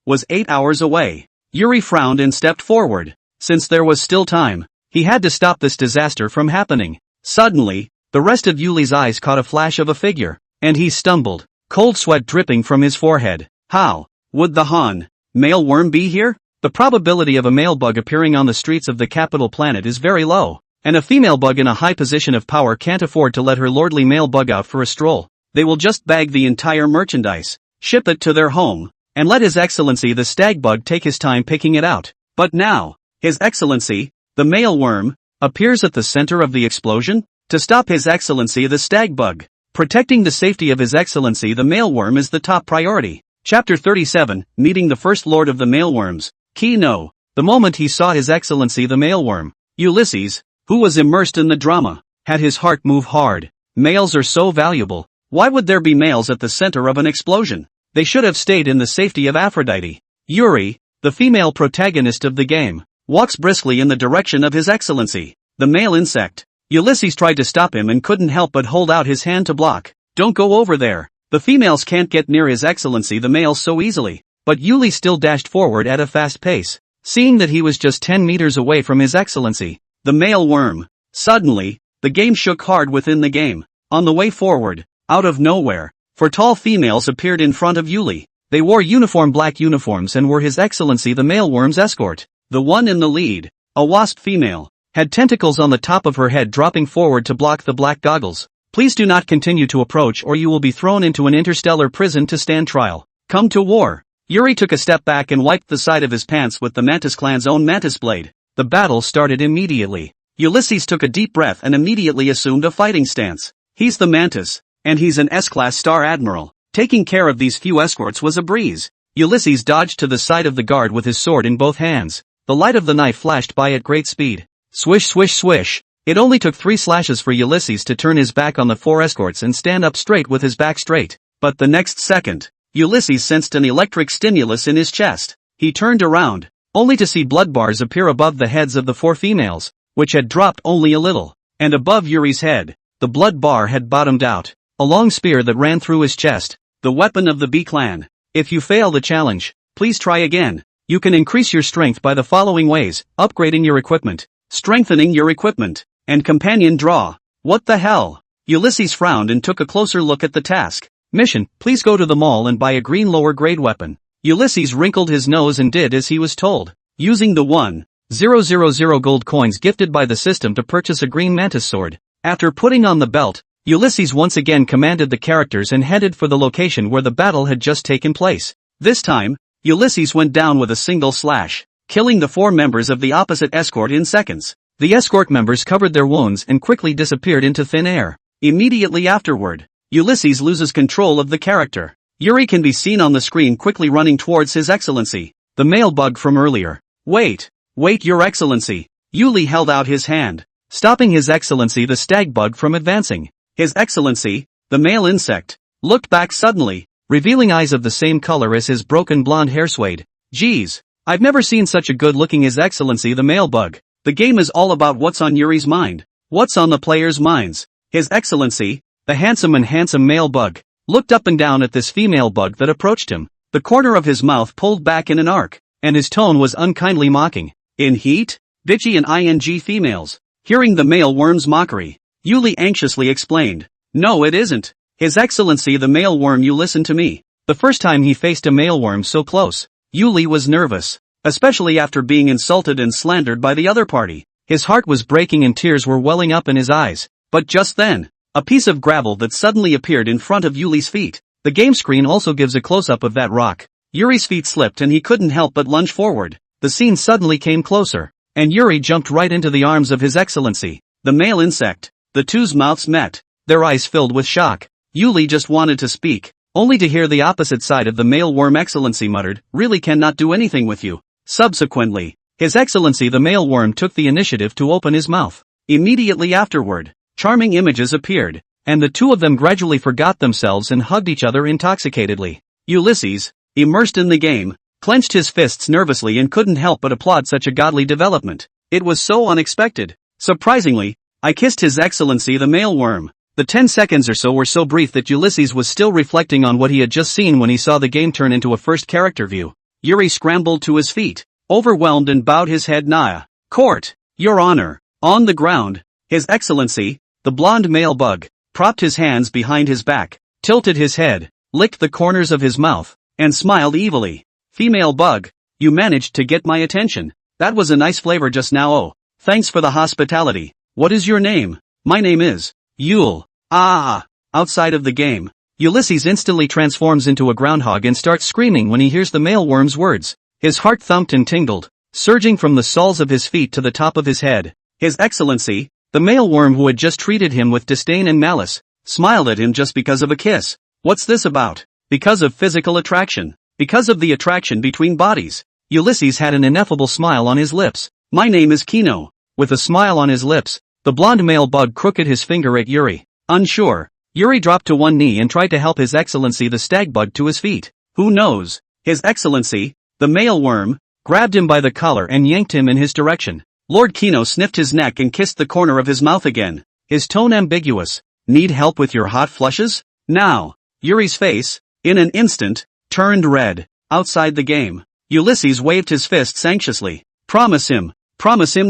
was 8 hours away. Yuri frowned and stepped forward. Since there was still time, he had to stop this disaster from happening. Suddenly, the rest of Yuli's eyes caught a flash of a figure, and he stumbled, cold sweat dripping from his forehead. How would the Han male worm be here? The probability of a male bug appearing on the streets of the capital planet is very low. And a female bug in a high position of power can't afford to let her lordly male bug out for a stroll. They will just bag the entire merchandise, ship it to their home, and let His Excellency the stag bug take his time picking it out. But now, His Excellency, the male worm, appears at the center of the explosion? To stop His Excellency the stag bug, protecting the safety of His Excellency the male worm is the top priority. Chapter 37, Meeting the First Lord of the Mailworms. Key No. The moment he saw His Excellency the mailworm, Ulysses, who was immersed in the drama, had his heart move hard. Males are so valuable. Why would there be males at the center of an explosion? They should have stayed in the safety of Aphrodite. Yuri, the female protagonist of the game, walks briskly in the direction of His Excellency, the male insect. Ulysses tried to stop him and couldn't help but hold out his hand to block. Don't go over there. The females can't get near His Excellency the males so easily. But Yuli still dashed forward at a fast pace, seeing that he was just 10 meters away from His Excellency, the male worm. Suddenly, the game shook hard within the game. On the way forward, out of nowhere, 4 tall females appeared in front of Yuli. They wore uniform black uniforms and were His Excellency the male worm's escort. The one in the lead, a wasp female, had tentacles on the top of her head dropping forward to block the black goggles. Please do not continue to approach or you will be thrown into an interstellar prison to stand trial. Come to war. Yuri took a step back and wiped the side of his pants with the Mantis clan's own mantis blade. The battle started immediately. Ulysses took a deep breath and immediately assumed a fighting stance. He's the Mantis, and he's an S-class star admiral. Taking care of these few escorts was a breeze. Ulysses dodged to the side of the guard with his sword in both hands. The light of the knife flashed by at great speed. Swish swish swish. It only took 3 slashes for Ulysses to turn his back on the 4 escorts and stand up straight with his back straight. But the next second, Ulysses sensed an electric stimulus in his chest. He turned around, only to see blood bars appear above the heads of the 4 females, which had dropped only a little. And above Yuri's head, the blood bar had bottomed out. A long spear that ran through his chest. The weapon of the B clan. If you fail the challenge, please try again. You can increase your strength by the following ways: upgrading your equipment, strengthening your equipment, and companion draw. What the hell? Ulysses frowned and took a closer look at the task. Mission: please go to the mall and buy a green lower grade weapon. Ulysses wrinkled his nose and did as he was told, using the 1,000 gold coins gifted by the system to purchase a green mantis sword. After putting on the belt, Ulysses once again commanded the characters and headed for the location where the battle had just taken place. This time, Ulysses went down with a single slash, killing the 4 members of the opposite escort in seconds. The escort members covered their wounds and quickly disappeared into thin air. Immediately afterward, Ulysses loses control of the character. Yuri can be seen on the screen quickly running towards His Excellency, the male bug from earlier. Wait, Your Excellency. Yuli held out his hand, stopping His Excellency the stag bug from advancing. His Excellency, the male insect, looked back suddenly, revealing eyes of the same color as his broken blonde hair suede. Geez, I've never seen such a good-looking His Excellency the male bug. The game is all about what's on Yuri's mind. What's on the players' minds? His Excellency, the handsome male bug, looked up and down at this female bug that approached him. The corner of his mouth pulled back in an arc, and his tone was unkindly mocking. In heat? Bitchy and ing females. Hearing the male worm's mockery, Yuli anxiously explained. No, it isn't. His Excellency the male worm, you listen to me. The first time he faced a male worm so close, Yuli was nervous, especially after being insulted and slandered by the other party. His heart was breaking and tears were welling up in his eyes. But just then, a piece of gravel that suddenly appeared in front of Yuli's feet. The game screen also gives a close-up of that rock. Yuri's feet slipped and he couldn't help but lunge forward. The scene suddenly came closer, and Yuri jumped right into the arms of His Excellency, the male insect. The 2's mouths met, their eyes filled with shock. Yuli just wanted to speak, only to hear the opposite side of the male worm. Excellency muttered, really cannot do anything with you. Subsequently, His Excellency the male worm took the initiative to open his mouth. Immediately afterward, charming images appeared, and the 2 of them gradually forgot themselves and hugged each other intoxicatedly. Ulysses, immersed in the game, clenched his fists nervously and couldn't help but applaud such a godly development. It was so unexpected. Surprisingly, I kissed His Excellency the male worm. The 10 seconds or so were so brief that Ulysses was still reflecting on what he had just seen when he saw the game turn into a first character view. Yuri scrambled to his feet, overwhelmed, and bowed his head. Naya. Court, Your Honor. On the ground, His Excellency, the blonde male bug, propped his hands behind his back, tilted his head, licked the corners of his mouth, and smiled evilly. Female bug, you managed to get my attention. That was a nice flavor just now. Oh, thanks for the hospitality. What is your name? My name is Yule. Ah! Outside of the game, Ulysses instantly transforms into a groundhog and starts screaming when he hears the mealworm's words. His heart thumped and tingled, surging from the soles of his feet to the top of his head. His Excellency, the mealworm who had just treated him with disdain and malice, smiled at him just because of a kiss. What's this about? Because of physical attraction. Because of the attraction between bodies. Ulysses had an ineffable smile on his lips. My name is Kino. With a smile on his lips, the blonde male bug crooked his finger at Yuri. Unsure, Yuri dropped to one knee and tried to help His Excellency the stag bug to his feet. Who knows? His Excellency, the male worm, grabbed him by the collar and yanked him in his direction. Lord Kino sniffed his neck and kissed the corner of his mouth again, his tone ambiguous. Need help with your hot flushes? Now. Yuri's face, in an instant, turned red. Outside the game, Ulysses waved his fists anxiously. Promise him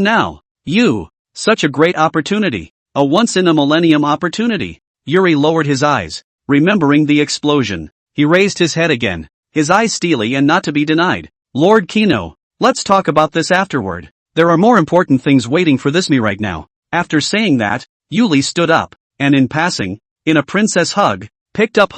now. You. Such a great opportunity. A once-in-a-millennium opportunity. Yuri lowered his eyes, remembering the explosion. He raised his head again, his eyes steely and not to be denied. Lord Kino, let's talk about this afterward. There are more important things waiting for me right now. After saying that, Yuli stood up, and in passing, in a princess hug, picked up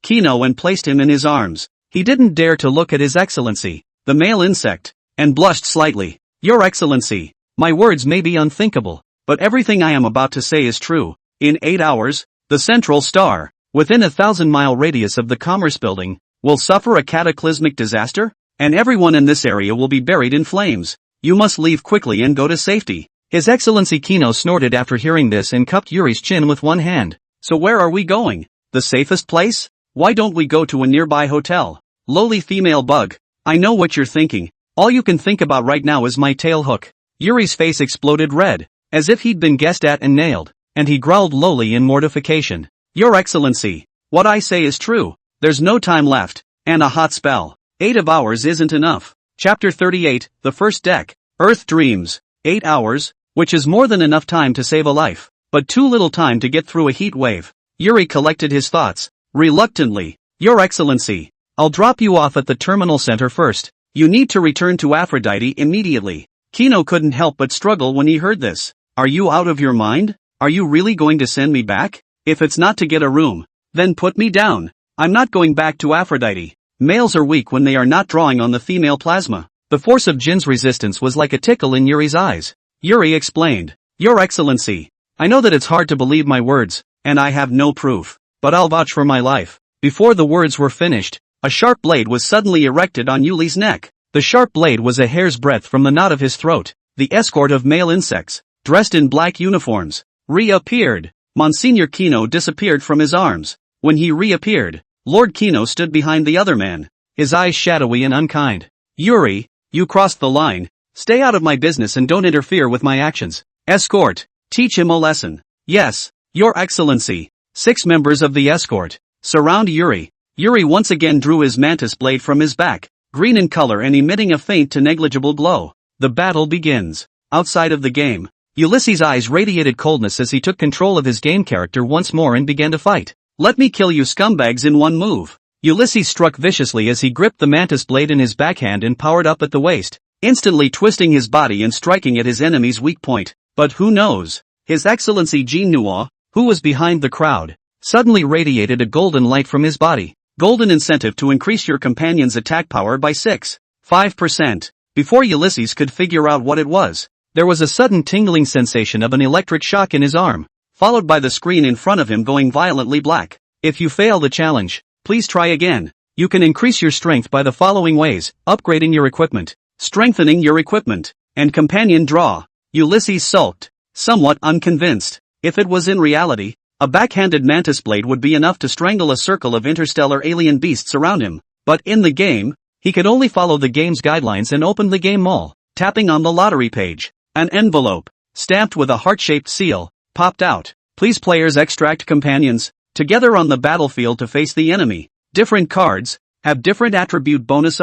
Kino and placed him in his arms. He didn't dare to look at His Excellency, the male insect, and blushed slightly. Your Excellency, my words may be unthinkable, but everything I am about to say is true. In 8 hours, the central star, within a 1,000-mile radius of the Commerce Building, will suffer a cataclysmic disaster, and everyone in this area will be buried in flames. You must leave quickly and go to safety. His Excellency Kino snorted after hearing this and cupped Yuri's chin with one hand. So where are we going? The safest place? Why don't we go to a nearby hotel? Lowly female bug, I know what you're thinking. All you can think about right now is my tail hook. Yuri's face exploded red, as if he'd been guessed at and nailed, and he growled lowly in mortification. Your Excellency, what I say is true. There's no time left, and a hot spell. 8 hours isn't enough. Chapter 38, The First Deck. Earth Dreams. 8 hours, which is more than enough time to save a life, but too little time to get through a heat wave. Yuri collected his thoughts, reluctantly. Your Excellency, I'll drop you off at the terminal center first. You need to return to Aphrodite immediately. Kino couldn't help but struggle when he heard this. Are you out of your mind? Are you really going to send me back? If it's not to get a room, then put me down. I'm not going back to Aphrodite. Males are weak when they are not drawing on the female plasma. The force of Jin's resistance was like a tickle in Yuri's eyes. Yuri explained. Your Excellency, I know that it's hard to believe my words, and I have no proof, but I'll vouch for my life. Before the words were finished, a sharp blade was suddenly erected on Yuli's neck. The sharp blade was a hair's breadth from the knot of his throat. The escort of male insects, dressed in black uniforms, reappeared. Monsignor Kino disappeared from his arms. When he reappeared, Lord Kino stood behind the other man, his eyes shadowy and unkind. Yuri, you crossed the line. Stay out of my business and don't interfere with my actions. Escort, teach him a lesson. Yes, Your Excellency. 6 members of the escort surround Yuri. Yuri once again drew his mantis blade from his back, green in color and emitting a faint to negligible glow. The battle begins. Outside of the game, Ulysses' eyes radiated coldness as he took control of his game character once more and began to fight. Let me kill you scumbags in one move. Ulysses struck viciously as he gripped the mantis blade in his backhand and powered up at the waist, instantly twisting his body and striking at his enemy's weak point. But who knows? His Excellency Jinhua, who was behind the crowd, suddenly radiated a golden light from his body. Golden incentive to increase your companion's attack power by 5%. Before Ulysses could figure out what it was, there was a sudden tingling sensation of an electric shock in his arm, followed by the screen in front of him going violently black. If you fail the challenge, please try again. You can increase your strength by the following ways: upgrading your equipment, strengthening your equipment, and companion draw. Ulysses sulked, somewhat unconvinced. If it was in reality, a backhanded mantis blade would be enough to strangle a circle of interstellar alien beasts around him. But in the game, he could only follow the game's guidelines and open the game mall. Tapping on the lottery page, an envelope, stamped with a heart-shaped seal, popped out. Please players extract companions, together on the battlefield to face the enemy. Different cards have different attribute bonus.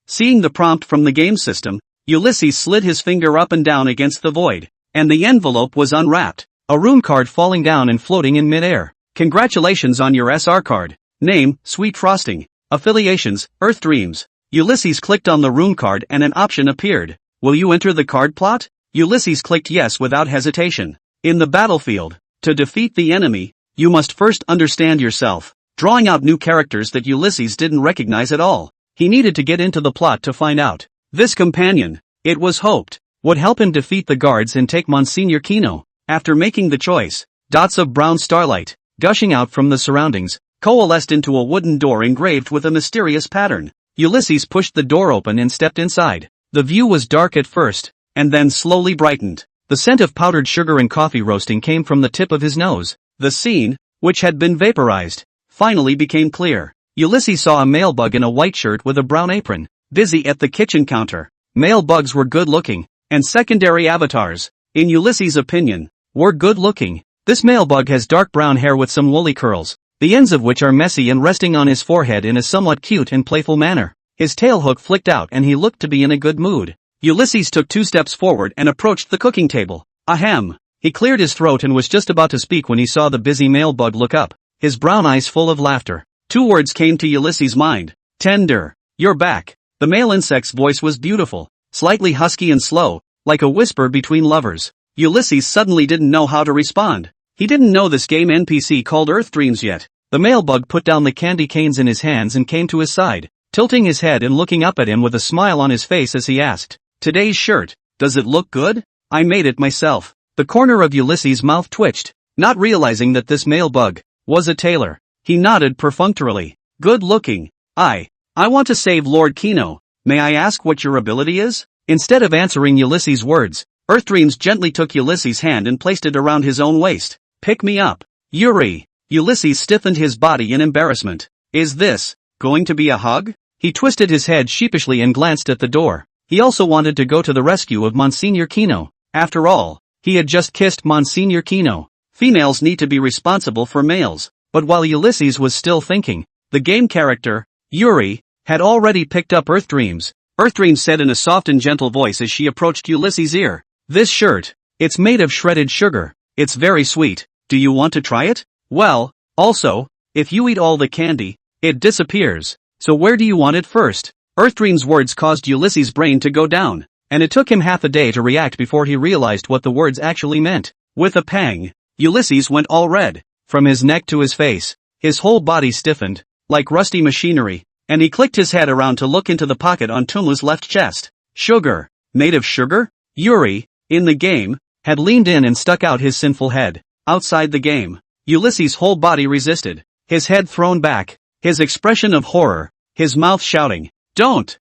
Seeing the prompt from the game system, Ulysses slid his finger up and down against the void, and the envelope was unwrapped. A rune card falling down and floating in midair. Congratulations on your SR card. Name, Sweet Frosting. Affiliations, Earth Dreams. Ulysses clicked on the rune card and an option appeared. Will you enter the card plot? Ulysses clicked yes without hesitation. In the battlefield, to defeat the enemy, you must first understand yourself. Drawing out new characters that Ulysses didn't recognize at all, he needed to get into the plot to find out. This companion, it was hoped, would help him defeat the guards and take Monsignor Kino. After making the choice, dots of brown starlight, gushing out from the surroundings, coalesced into a wooden door engraved with a mysterious pattern. Ulysses pushed the door open and stepped inside. The view was dark at first, and then slowly brightened. The scent of powdered sugar and coffee roasting came from the tip of his nose. The scene, which had been vaporized, finally became clear. Ulysses saw a male bug in a white shirt with a brown apron, busy at the kitchen counter. Male bugs were good-looking, and secondary avatars, in Ulysses' opinion, were good-looking. This male bug has dark brown hair with some woolly curls, the ends of which are messy and resting on his forehead in a somewhat cute and playful manner. His tail hook flicked out and he looked to be in a good mood. Ulysses took 2 steps forward and approached the cooking table. Ahem! He cleared his throat and was just about to speak when he saw the busy male bug look up, his brown eyes full of laughter. 2 words came to Ulysses' mind. Tender. You're back. The male insect's voice was beautiful, slightly husky and slow, like a whisper between lovers. Ulysses suddenly didn't know how to respond. He didn't know this game NPC called Earth Dreams yet. The male bug put down the candy canes in his hands and came to his side, tilting his head and looking up at him with a smile on his face as he asked, "Today's shirt, does it look good? I made it myself." The corner of Ulysses' mouth twitched, not realizing that this male bug was a tailor. He nodded perfunctorily. Good looking. I want to save Lord Kino. May I ask what your ability is? Instead of answering Ulysses' words, Earth Dreams gently took Ulysses' hand and placed it around his own waist. Pick me up. Yuri. Ulysses stiffened his body in embarrassment. Is this going to be a hug? He twisted his head sheepishly and glanced at the door. He also wanted to go to the rescue of Monsignor Kino. After all, he had just kissed Monsignor Kino. Females need to be responsible for males. But while Ulysses was still thinking, the game character, Yuri, had already picked up Earth Dreams. Earth Dreams said in a soft and gentle voice as she approached Ulysses' ear. This shirt, it's made of shredded sugar. It's very sweet. Do you want to try it? Well, also, if you eat all the candy, it disappears. So where do you want it first? Earth Dreams' words caused Ulysses' brain to go down, and it took him half a day to react before he realized what the words actually meant. With a pang, Ulysses went all red, from his neck to his face. His whole body stiffened, like rusty machinery, and he clicked his head around to look into the pocket on Tumla's left chest. Sugar. Made of sugar? Yuri, in the game, had leaned in and stuck out his sinful head. Outside the game, Ulysses' whole body resisted, his head thrown back, his expression of horror, his mouth shouting, Don't!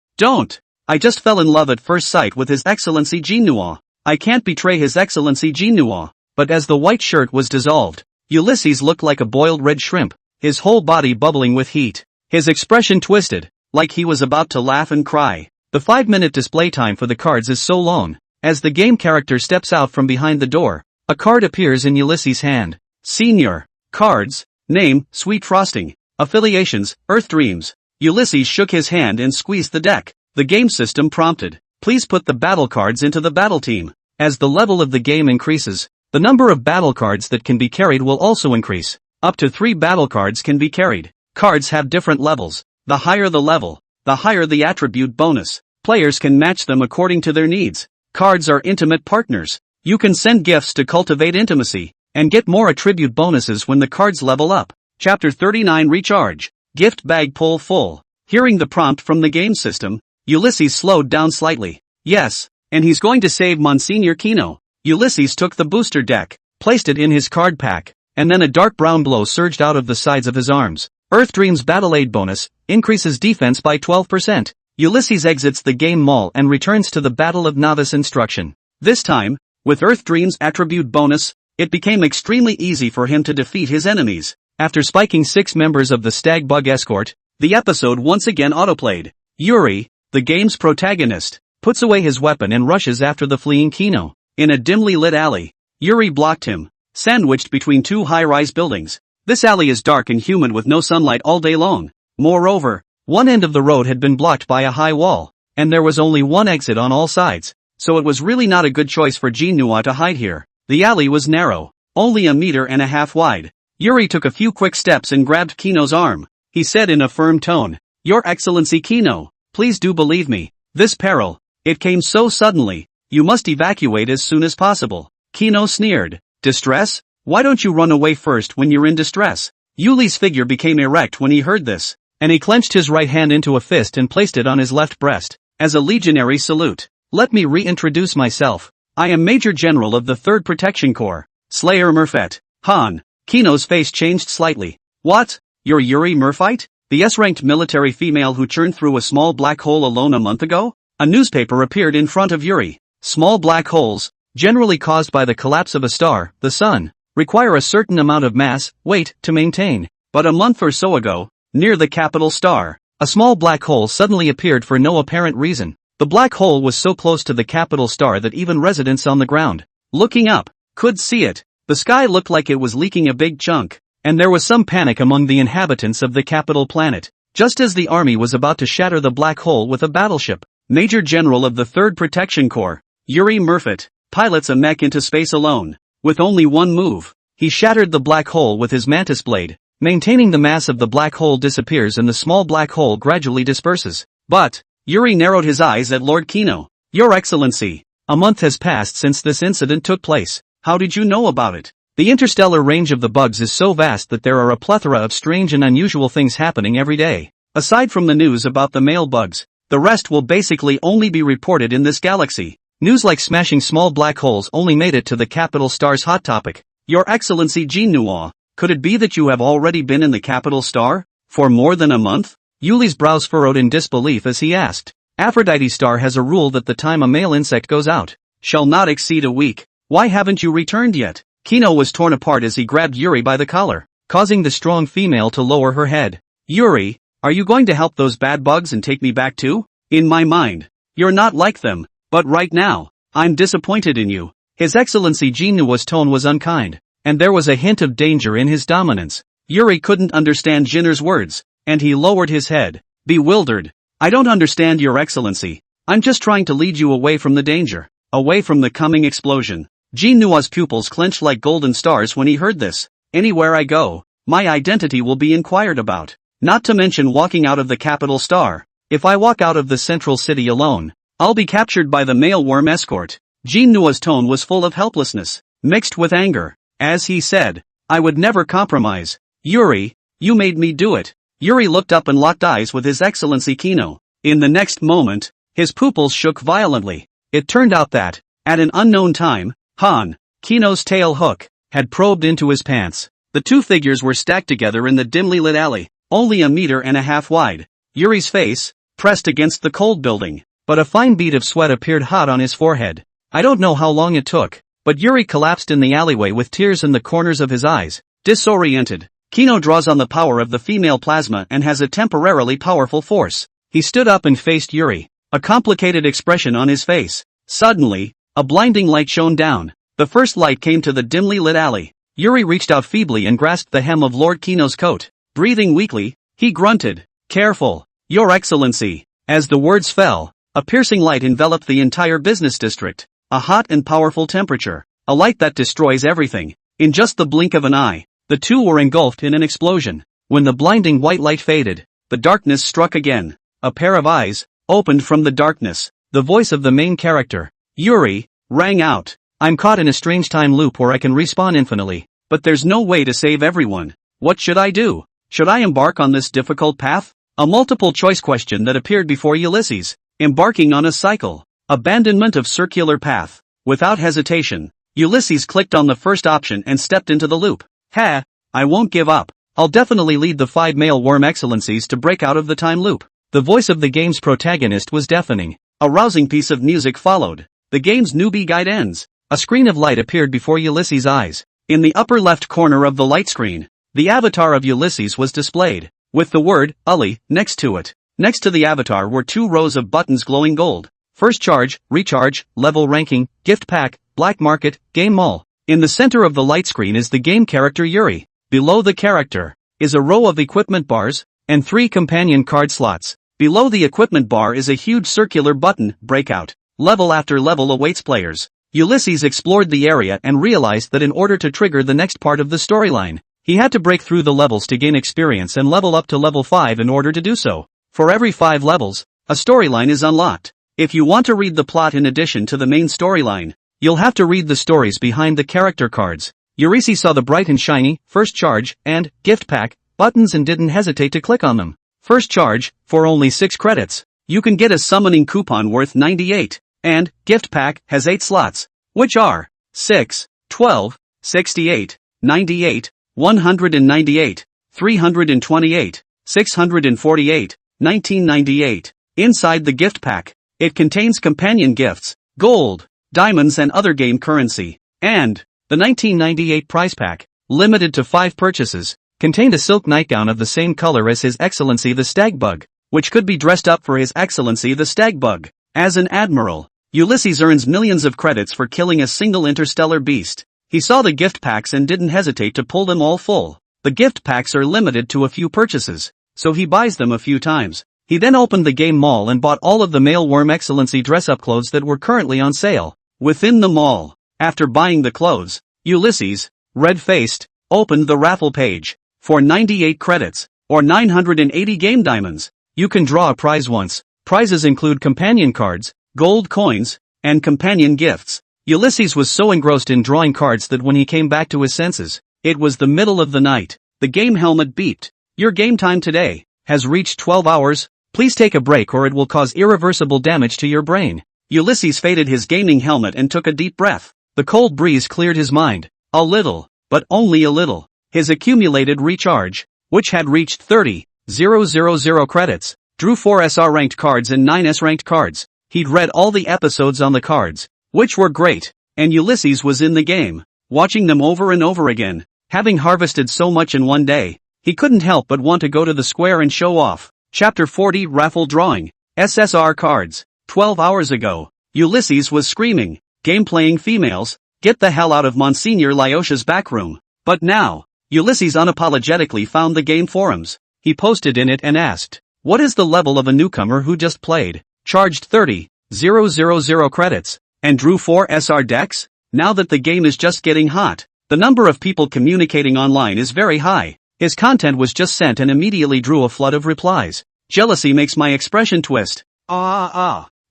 I just fell in love at first sight with His Excellency Jinhua. I can't betray His Excellency Jinhua. But as the white shirt was dissolved, Ulysses looked like a boiled red shrimp, his whole body bubbling with heat. His expression twisted, like he was about to laugh and cry. The 5-minute display time for the cards is so long. As the game character steps out from behind the door, a card appears in Ulysses' hand. Senior. Cards. Name, Sweet Frosting. Affiliations, Earth Dreams. Ulysses shook his hand and squeezed the deck. The game system prompted. Please put the battle cards into the battle team. As the level of the game increases, the number of battle cards that can be carried will also increase. Up to 3 battle cards can be carried. Cards have different levels. The higher the level, the higher the attribute bonus. Players can match them according to their needs. Cards are intimate partners. You can send gifts to cultivate intimacy, and get more attribute bonuses when the cards level up. Chapter 39 Recharge. Gift bag pull full. Hearing the prompt from the game system, Ulysses slowed down slightly. Yes, and he's going to save Monsignor Kino. Ulysses took the booster deck, placed it in his card pack, and then a dark brown glow surged out of the sides of his arms. Earth Dreams Battle Aid bonus, increases defense by 12%. Ulysses exits the game mall and returns to the Battle of Novice Instruction. This time, with Earth Dreams attribute bonus, it became extremely easy for him to defeat his enemies. After spiking 6 members of the Stag Bug Escort, the episode once again autoplayed. Yuri, the game's protagonist, puts away his weapon and rushes after the fleeing Kino. In a dimly lit alley, Yuri blocked him, sandwiched between 2 high-rise buildings. This alley is dark and humid with no sunlight all day long. Moreover, one end of the road had been blocked by a high wall, and there was only one exit on all sides, so it was really not a good choice for Jinhua to hide here. The alley was narrow, only 1.5 meters wide. Yuri took a few quick steps and grabbed Kino's arm. He said in a firm tone, Your Excellency Kino, please do believe me. This peril, it came so suddenly, you must evacuate as soon as possible. Kino sneered. Distress? Why don't you run away first when you're in distress? Yuli's figure became erect when he heard this, and he clenched his right hand into a fist and placed it on his left breast, as a legionary salute. Let me reintroduce myself. I am Major General of the 3rd Protection Corps, Slayer Murphet. Han. Kino's face changed slightly. What? You're Yuri Murphyte? The S-ranked military female who churned through a small black hole alone a month ago? A newspaper appeared in front of Yuri. Small black holes, generally caused by the collapse of a star, the sun, require a certain amount of mass, weight, to maintain. But a month or so ago, near the capital star, a small black hole suddenly appeared for no apparent reason. The black hole was so close to the capital star that even residents on the ground, looking up, could see it. The sky looked like it was leaking a big chunk, and there was some panic among the inhabitants of the capital planet. Just as the army was about to shatter the black hole with a battleship, Major General of the 3rd Protection Corps, Yuri Murphet, pilots a mech into space alone. With only one move, he shattered the black hole with his mantis blade. Maintaining the mass of the black hole disappears and the small black hole gradually disperses. But, Yuri narrowed his eyes at Lord Kino. Your Excellency, a month has passed since this incident took place. How did you know about it? The interstellar range of the bugs is so vast that there are a plethora of strange and unusual things happening every day. Aside from the news about the male bugs, the rest will basically only be reported in this galaxy. News like smashing small black holes only made it to the capital star's hot topic. Your Excellency Jinnuo, could it be that you have already been in the capital star? For more than a month? Yuli's brows furrowed in disbelief as he asked. Aphrodite Star has a rule that the time a male insect goes out shall not exceed a week. Why haven't you returned yet? Kino was torn apart as he grabbed Yuri by the collar, causing the strong female to lower her head. Yuri, are you going to help those bad bugs and take me back too? In my mind, you're not like them, but right now, I'm disappointed in you. His Excellency Jinnuo's tone was unkind, and there was a hint of danger in his dominance. Yuri couldn't understand Jinner's words, and he lowered his head, bewildered. I don't understand, Your Excellency. I'm just trying to lead you away from the danger, away from the coming explosion. Jinnuo's pupils clenched like golden stars when he heard this. Anywhere I go, my identity will be inquired about. Not to mention walking out of the capital star. If I walk out of the central city alone, I'll be captured by the male worm escort. Jinnuo's tone was full of helplessness, mixed with anger. As he said, I would never compromise. Yuri, you made me do it. Yuri looked up and locked eyes with His Excellency Kino. In the next moment, his pupils shook violently. It turned out that, at an unknown time, Han, Kino's tail hook, had probed into his pants. The two figures were stacked together in the dimly lit alley, only 1.5 meters wide. Yuri's face, pressed against the cold building, but a fine bead of sweat appeared hot on his forehead. I don't know how long it took, but Yuri collapsed in the alleyway with tears in the corners of his eyes, disoriented. Kino draws on the power of the female plasma and has a temporarily powerful force. He stood up and faced Yuri, a complicated expression on his face. Suddenly, a blinding light shone down. The first light came to the dimly lit alley. Yuri reached out feebly and grasped the hem of Lord Kino's coat. Breathing weakly, he grunted, "Careful, Your Excellency." As the words fell, a piercing light enveloped the entire business district. A hot and powerful temperature, a light that destroys everything. In just the blink of an eye, the two were engulfed in an explosion. When the blinding white light faded, the darkness struck again. A pair of eyes opened from the darkness. The voice of the main character, Yuri, rang out. I'm caught in a strange time loop where I can respawn infinitely, but there's no way to save everyone. What should I do? Should I embark on this difficult path? A multiple choice question that appeared before Ulysses. Embarking on a cycle. Abandonment of circular path. Without hesitation, Ulysses clicked on the first option and stepped into the loop. I won't give up. I'll definitely lead the 5 male worm excellencies to break out of the time loop. The voice of the game's protagonist was deafening. A rousing piece of music followed. The game's newbie guide ends. A screen of light appeared before Ulysses' eyes. In the upper left corner of the light screen, the avatar of Ulysses was displayed, with the word, Uli, next to it. Next to the avatar were 2 rows of buttons glowing gold. First charge, recharge, level ranking, gift pack, black market, game mall. In the center of the light screen is the game character Yuri. Below the character is a row of equipment bars and 3 companion card slots. Below the equipment bar is a huge circular button, breakout. Level after level awaits players. Ulysses explored the area and realized that in order to trigger the next part of the storyline, he had to break through the levels to gain experience and level up to level 5 in order to do so. For every 5 levels, a storyline is unlocked. If you want to read the plot in addition to the main storyline, You'll have to read the stories behind the character cards. Ulysses saw the bright and shiny, first charge, and, gift pack, buttons and didn't hesitate to click on them. First charge, for only 6 credits. You can get a summoning coupon worth 98, and, gift pack, has 8 slots, which are 6, 12, 68, 98, 198, 328, 648, 1998. Inside the gift pack, it contains companion gifts, gold, diamonds and other game currency, and the 1998 prize pack, limited to 5 purchases, contained a silk nightgown of the same color as His Excellency the Stag Bug, which could be dressed up for His Excellency the Stag Bug. As an admiral, Ulysses earns millions of credits for killing a single interstellar beast. He saw the gift packs and didn't hesitate to pull them all full. The gift packs are limited to a few purchases, so he buys them a few times. He then opened the game mall and bought all of the male Worm Excellency dress-up clothes that were currently on sale. Within the mall, after buying the clothes, Ulysses, red-faced, opened the raffle page. For 98 credits, or 980 game diamonds, you can draw a prize once. Prizes include companion cards, gold coins, and companion gifts. Ulysses was so engrossed in drawing cards that when he came back to his senses, it was the middle of the night. The game helmet beeped. Your game time today has reached 12 hours. Please take a break or it will cause irreversible damage to your brain. Ulysses faded his gaming helmet and took a deep breath. The cold breeze cleared his mind. A little, but only a little. His accumulated recharge, which had reached 30,000 credits, drew 4 SR ranked cards and 9 S ranked cards. He'd read all the episodes on the cards, which were great, and Ulysses was in the game, watching them over and over again. Having harvested so much in one day, he couldn't help but want to go to the square and show off. Chapter 40 Raffle Drawing. SSR Cards. 12 hours ago, Ulysses was screaming, game-playing females, get the hell out of Monsignor Lyosha's back room. But now, Ulysses unapologetically found the game forums. He posted in it and asked, what is the level of a newcomer who just played, charged 30,000 credits, and drew 4 SR decks? Now that the game is just getting hot, the number of people communicating online is very high. His content was just sent and immediately drew a flood of replies. Jealousy makes my expression twist.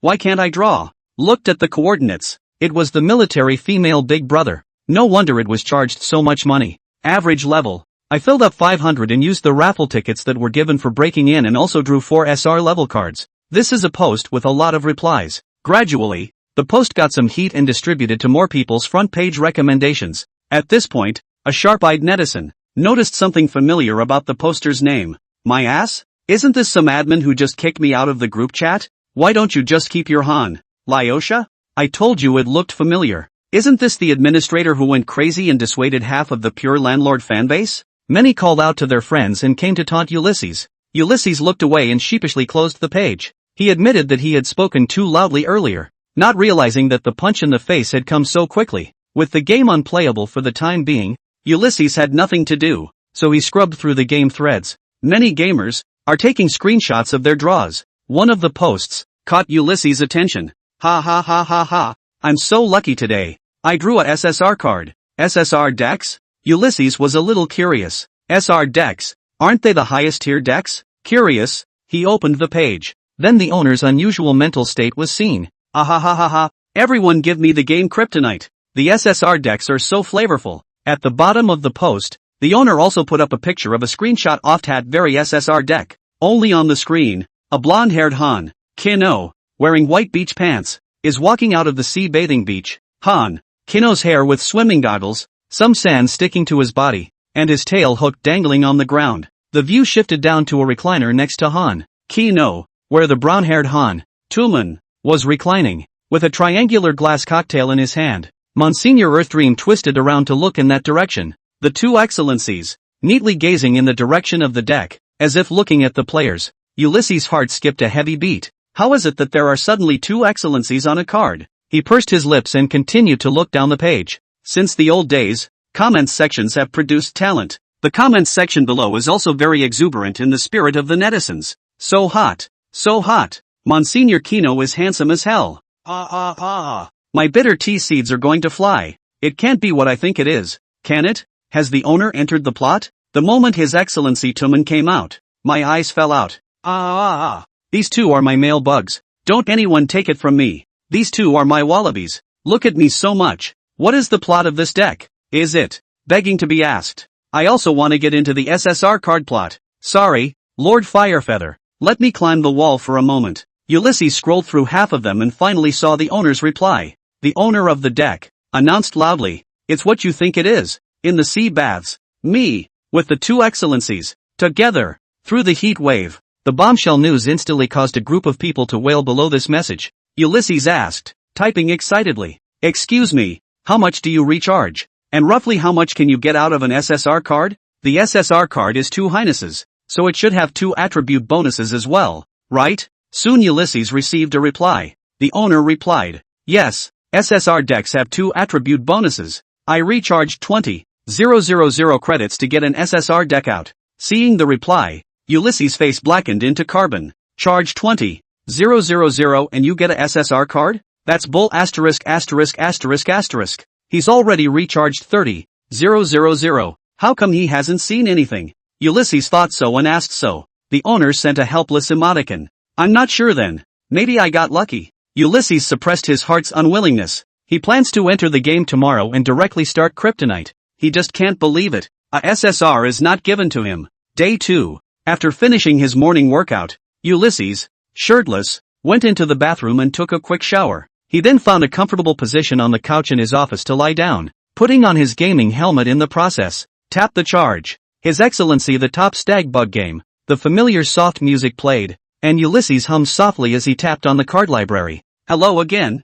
Why can't I draw? Looked at the coordinates. It was the military female big brother. No wonder it was charged so much money. Average level. I filled up 500 and used the raffle tickets that were given for breaking in and also drew 4 SR level cards. This is a post with a lot of replies. Gradually, the post got some heat and distributed to more people's front page recommendations. At this point, a sharp-eyed netizen noticed something familiar about the poster's name. My ass? Isn't this some admin who just kicked me out of the group chat? Why don't you just keep your Han? Lyosha? I told you it looked familiar. Isn't this the administrator who went crazy and dissuaded half of the Pure Landlord fanbase? Many called out to their friends and came to taunt Ulysses. Ulysses looked away and sheepishly closed the page. He admitted that he had spoken too loudly earlier, not realizing that the punch in the face had come so quickly. With the game unplayable for the time being, Ulysses had nothing to do, so he scrubbed through the game threads. Many gamers are taking screenshots of their draws. One of the posts caught Ulysses' attention. Ha ha ha ha ha. I'm so lucky today. I drew a SSR card. SSR decks? Ulysses was a little curious. SR decks, aren't they the highest tier decks? Curious, he opened the page. Then the owner's unusual mental state was seen. Ah ha ha ha ha. Everyone give me the game kryptonite. The SSR decks are so flavorful. At the bottom of the post, the owner also put up a picture of a screenshot of that very SSR deck. Only on the screen, a blonde-haired Han, Kino, wearing white beach pants, is walking out of the sea bathing beach. Han, Kino's hair with swimming goggles, some sand sticking to his body, and his tail hooked dangling on the ground. The view shifted down to a recliner next to Han, Kino, where the brown-haired Han, Tuman, was reclining, with a triangular glass cocktail in his hand. Monsignor Earthdream twisted around to look in that direction. The two excellencies, neatly gazing in the direction of the deck, as if looking at the players. Ulysses' heart skipped a heavy beat. How is it that there are suddenly two excellencies on a card? He pursed his lips and continued to look down the page. Since the old days, comments sections have produced talent. The comments section below is also very exuberant in the spirit of the netizens. So hot. So hot. Monsignor Kino is handsome as hell. My bitter tea seeds are going to fly. It can't be what I think it is, can it? Has the owner entered the plot? The moment His Excellency Tuman came out, my eyes fell out. These two are my male bugs. Don't anyone take it from me. These two are my wallabies. Look at me so much. What is the plot of this deck? Is it begging to be asked? I also want to get into the SSR card plot. Sorry, Lord Firefeather. Let me climb the wall for a moment. Ulysses scrolled through half of them and finally saw the owner's reply. The owner of the deck announced loudly, "It's what you think it is. In the sea baths. Me. With the two excellencies. Together." Through the heat wave, the bombshell news instantly caused a group of people to wail below this message. Ulysses asked, typing excitedly, "Excuse me, how much do you recharge? And roughly how much can you get out of an SSR card? The SSR card is two highnesses, so it should have two attribute bonuses as well, right?" Soon Ulysses received a reply. The owner replied, "Yes, SSR decks have two attribute bonuses. I recharged 20,000 credits to get an SSR deck out." Seeing the reply, Ulysses' face blackened into carbon. "Charge 20,000 and you get a SSR card? That's bull asterisk asterisk asterisk asterisk. He's already recharged 30,000. How come he hasn't seen anything?" Ulysses thought so and asked so. The owner sent a helpless emoticon. "I'm not sure then. Maybe I got lucky." Ulysses suppressed his heart's unwillingness. He plans to enter the game tomorrow and directly start Kryptonite. He just can't believe it. A SSR is not given to him. Day 2. After finishing his morning workout, Ulysses, shirtless, went into the bathroom and took a quick shower. He then found a comfortable position on the couch in his office to lie down, putting on his gaming helmet in the process. Tap the charge. His Excellency the top stag bug game. The familiar soft music played, and Ulysses hummed softly as he tapped on the card library. "Hello again,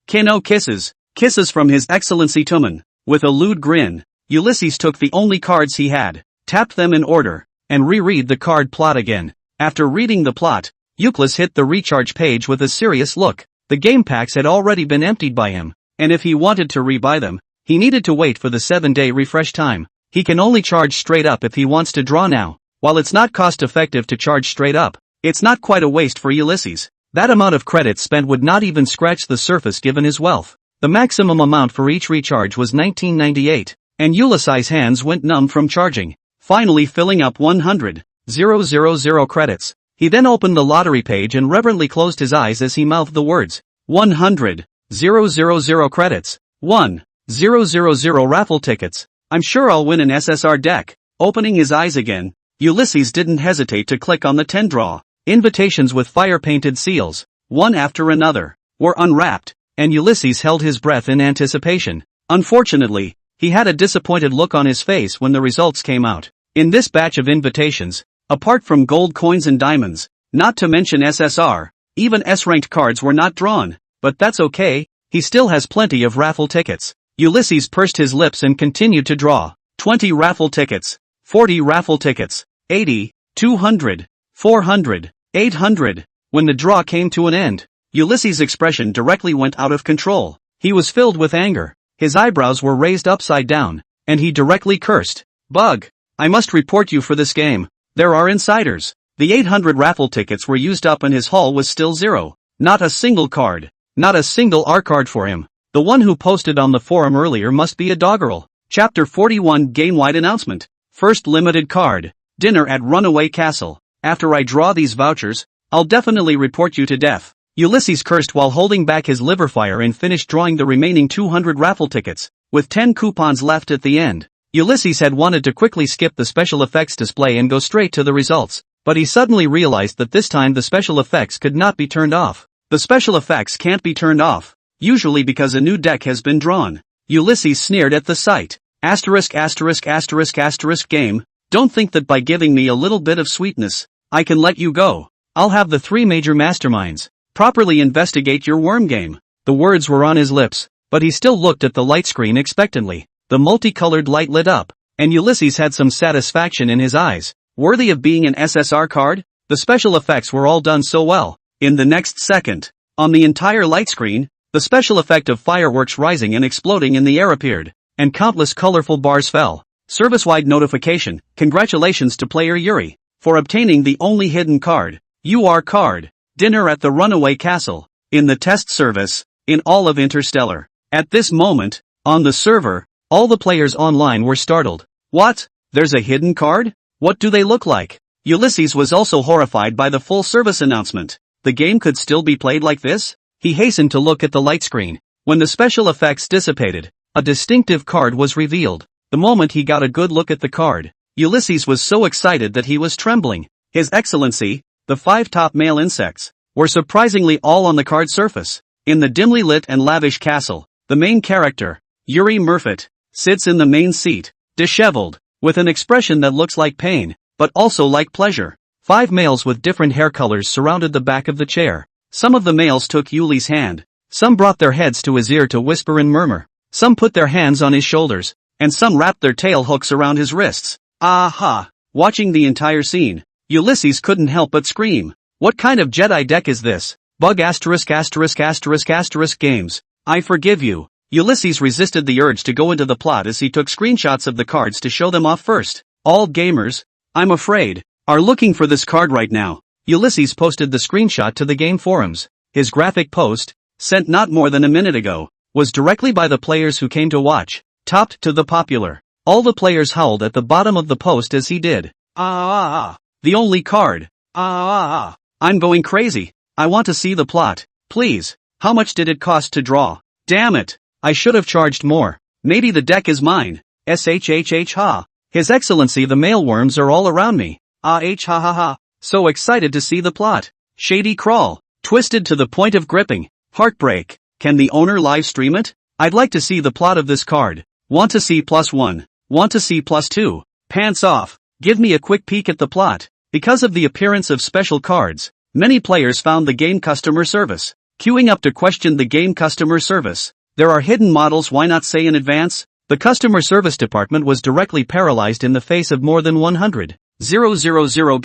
Kino kisses. Kisses from His Excellency Tumen." With a lewd grin, Ulysses took the only cards he had, tapped them in order, and reread the card plot again. After reading the plot, Euclid hit the recharge page with a serious look. The game packs had already been emptied by him, and if he wanted to rebuy them, he needed to wait for the 7-day refresh time. He can only charge straight up if he wants to draw now. While it's not cost effective to charge straight up, it's not quite a waste for Ulysses. That amount of credits spent would not even scratch the surface given his wealth. The maximum amount for each recharge was 1998, and Ulysses' hands went numb from charging, finally filling up 100,000 credits. He then opened the lottery page and reverently closed his eyes as he mouthed the words, 100,000 credits, 1,000 raffle tickets. I'm sure I'll win an SSR deck. Opening his eyes again, Ulysses didn't hesitate to click on the 10 draw. Invitations with fire-painted seals, one after another, were unwrapped, and Ulysses held his breath in anticipation. Unfortunately, he had a disappointed look on his face when the results came out. In this batch of invitations, apart from gold coins and diamonds, not to mention SSR, even S-ranked cards were not drawn. But that's okay, he still has plenty of raffle tickets. Ulysses pursed his lips and continued to draw. 20 raffle tickets, 40 raffle tickets, 80, 200, 400, 800. When the draw came to an end, Ulysses' expression directly went out of control. He was filled with anger. His eyebrows were raised upside down, and he directly cursed. "Bug, I must report you for this game. There are insiders." The 800 raffle tickets were used up and his haul was still zero. Not a single card. Not a single R card for him. The one who posted on the forum earlier must be a doggerel. Chapter 41 Game-wide announcement. First limited card. Dinner at Runaway Castle. After I draw these vouchers, I'll definitely report you to death. Ulysses cursed while holding back his liver fire and finished drawing the remaining 200 raffle tickets, with 10 coupons left at the end. Ulysses had wanted to quickly skip the special effects display and go straight to the results, but he suddenly realized that this time the special effects could not be turned off. The special effects can't be turned off, usually because a new deck has been drawn. Ulysses sneered at the sight. Asterisk asterisk asterisk asterisk game, don't think that by giving me a little bit of sweetness, I can let you go. I'll have the 3 major masterminds properly investigate your worm game. The words were on his lips, but he still looked at the light screen expectantly. The multicolored light lit up, and Ulysses had some satisfaction in his eyes. Worthy of being an SSR card? The special effects were all done so well. In the next second, on the entire light screen, the special effect of fireworks rising and exploding in the air appeared, and countless colorful bars fell. Service-wide notification, congratulations to player Yuri, for obtaining the only hidden card, UR card. Dinner at the Runaway Castle, in the test service, in all of Interstellar. At this moment, on the server, all the players online were startled. What? There's a hidden card? What do they look like? Ulysses was also horrified by the full service announcement. The game could still be played like this? He He hastened to look at the light screen. When the special effects dissipated, a distinctive card was revealed. The moment he got a good look at the card, Ulysses was so excited that he was trembling. His Excellency, the 5 top male insects, were surprisingly all on the card surface. In the dimly lit and lavish castle, the main character, Yuri Murfit, sits in the main seat, disheveled, with an expression that looks like pain, but also like pleasure. 5 males with different hair colors surrounded the back of the chair. Some of the males took Yuli's hand. Some brought their heads to his ear to whisper and murmur. Some put their hands on his shoulders, and some wrapped their tail hooks around his wrists. Aha! Watching the entire scene, Ulysses couldn't help but scream. What kind of Jedi deck is this? Bug asterisk asterisk asterisk asterisk games. I forgive you. Ulysses resisted the urge to go into the plot as he took screenshots of the cards to show them off first. All gamers, I'm afraid, are looking for this card right now. Ulysses posted the screenshot to the game forums. His graphic post, sent not more than a minute ago, was directly by the players who came to watch, topped to the popular. All the players howled at the bottom of the post as he did. The only card. I'm going crazy. I want to see the plot. Please. How much did it cost to draw? Damn it. I should have charged more. Maybe the deck is mine. SHHH ha. His Excellency the mailworms are all around me. Ha ha ha. So excited to see the plot. Shady crawl. Twisted to the point of gripping. Heartbreak. Can the owner live stream it? I'd like to see the plot of this card. Want to see +1. Want to see +2. Pants off. Give me a quick peek at the plot. Because of the appearance of special cards, many players found the game customer service. Queuing up to question the game customer service. There are hidden models, why not say in advance? The customer service department was directly paralyzed in the face of more than 100,000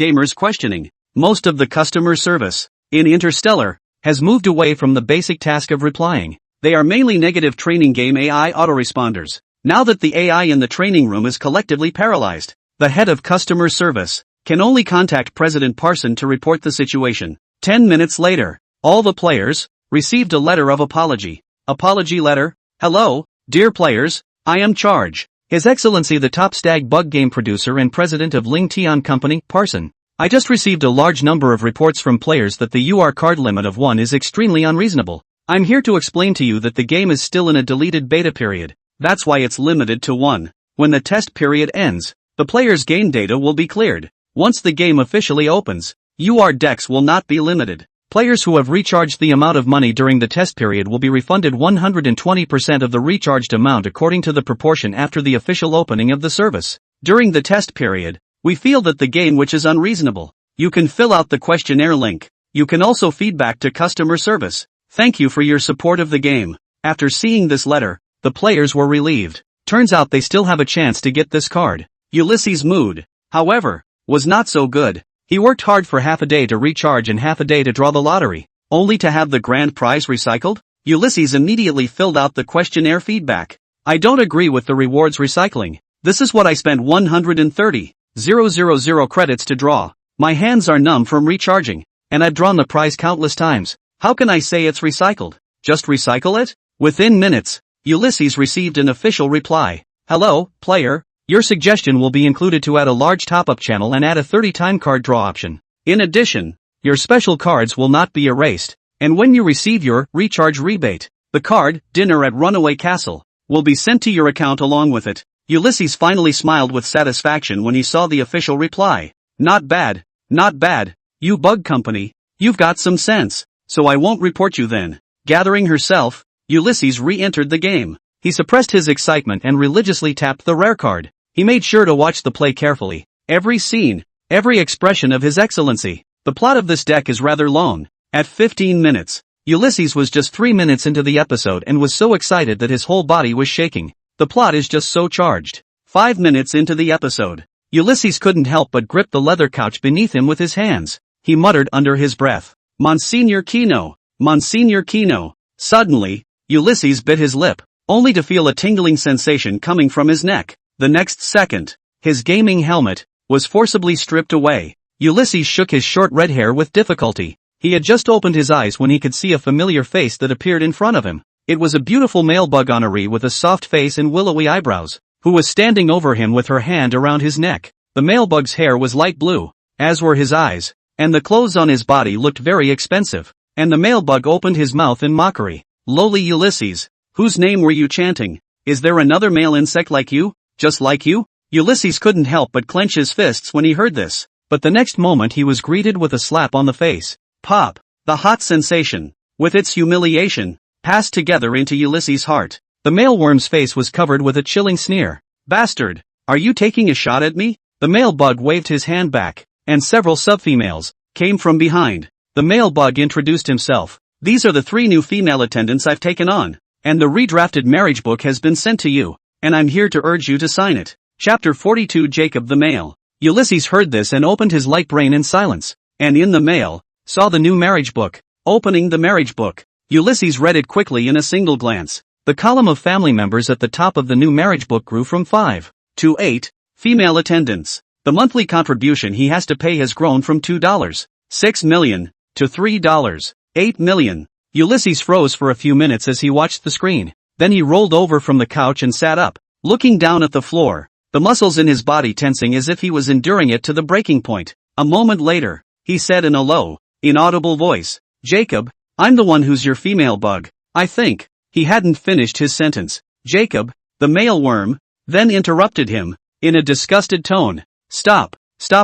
gamers questioning. Most of the customer service, in Interstellar, has moved away from the basic task of replying. They are mainly negative training game AI autoresponders. Now that the AI in the training room is collectively paralyzed, the head of customer service can only contact President Parson to report the situation. 10 minutes later, all the players received a letter of apology. Apology letter. Hello, dear players, I am Charge. His Excellency the top stag bug game producer and president of Ling Tian Company, Parson. I just received a large number of reports from players that the UR card limit of 1 is extremely unreasonable. I'm here to explain to you that the game is still in a deleted beta period. That's why it's limited to 1. When the test period ends, the player's game data will be cleared. Once the game officially opens, UR decks will not be limited. Players who have recharged the amount of money during the test period will be refunded 120% of the recharged amount according to the proportion after the official opening of the service. During the test period, we feel that the game which is unreasonable. You can fill out the questionnaire link. You can also feedback to customer service. Thank you for your support of the game. After seeing this letter, the players were relieved. Turns out they still have a chance to get this card. Ulysses' mood, however, was not so good. He worked hard for half a day to recharge and half a day to draw the lottery, only to have the grand prize recycled? Ulysses immediately filled out the questionnaire feedback. I don't agree with the rewards recycling. This is what I spent 130,000 credits to draw. My hands are numb from recharging, and I've drawn the prize countless times. How can I say it's recycled? Just recycle it? Within minutes, Ulysses received an official reply. Hello, player. Your suggestion will be included to add a large top-up channel and add a 30-time card draw option. In addition, your special cards will not be erased, and when you receive your recharge rebate, the card, Dinner at Runaway Castle, will be sent to your account along with it. Ulysses finally smiled with satisfaction when he saw the official reply. Not bad, not bad, you bug company, you've got some sense, so I won't report you then. Gathering herself, Ulysses re-entered the game. He suppressed his excitement and religiously tapped the rare card. He made sure to watch the play carefully. Every scene, every expression of His Excellency. The plot of this deck is rather long. At 15 minutes, Ulysses was just 3 minutes into the episode and was so excited that his whole body was shaking. The plot is just so charged. 5 minutes into the episode, Ulysses couldn't help but grip the leather couch beneath him with his hands. He muttered under his breath, Monsignor Kino, Monsignor Kino. Suddenly, Ulysses bit his lip, only to feel a tingling sensation coming from his neck. The next second, his gaming helmet was forcibly stripped away. Ulysses shook his short red hair with difficulty. He had just opened his eyes when he could see a familiar face that appeared in front of him. It was a beautiful male bug honoree with a soft face and willowy eyebrows, who was standing over him with her hand around his neck. The male bug's hair was light blue, as were his eyes, and the clothes on his body looked very expensive. and the male bug opened his mouth in mockery. Lowly Ulysses, whose name were you chanting? Is there another male insect like you, just like you? Ulysses couldn't help but clench his fists when he heard this, but the next moment he was greeted with a slap on the face. Pop! The hot sensation, with its humiliation, passed together into Ulysses' heart. The male worm's face was covered with a chilling sneer. Bastard! Are you taking a shot at me? The male bug waved his hand back, and several subfemales came from behind. The male bug introduced himself. These are the 3 new female attendants I've taken on, and the redrafted marriage book has been sent to you, and I'm here to urge you to sign it. Chapter 42 Jacob the Male. Ulysses heard this and opened his light brain in silence, and in the male, saw the new marriage book. Opening the marriage book, Ulysses read it quickly in a single glance. The column of family members at the top of the new marriage book grew from 5 to 8 female attendants. The monthly contribution he has to pay has grown from $2.6 million to $3.8 million. Ulysses froze for a few minutes as he watched the screen. Then he rolled over from the couch and sat up, looking down at the floor, the muscles in his body tensing as if he was enduring it to the breaking point. A moment later, he said in a low, inaudible voice, Jacob, I'm the one who's your female bug, I think. He hadn't finished his sentence. Jacob, the male worm, then interrupted him, in a disgusted tone. Stop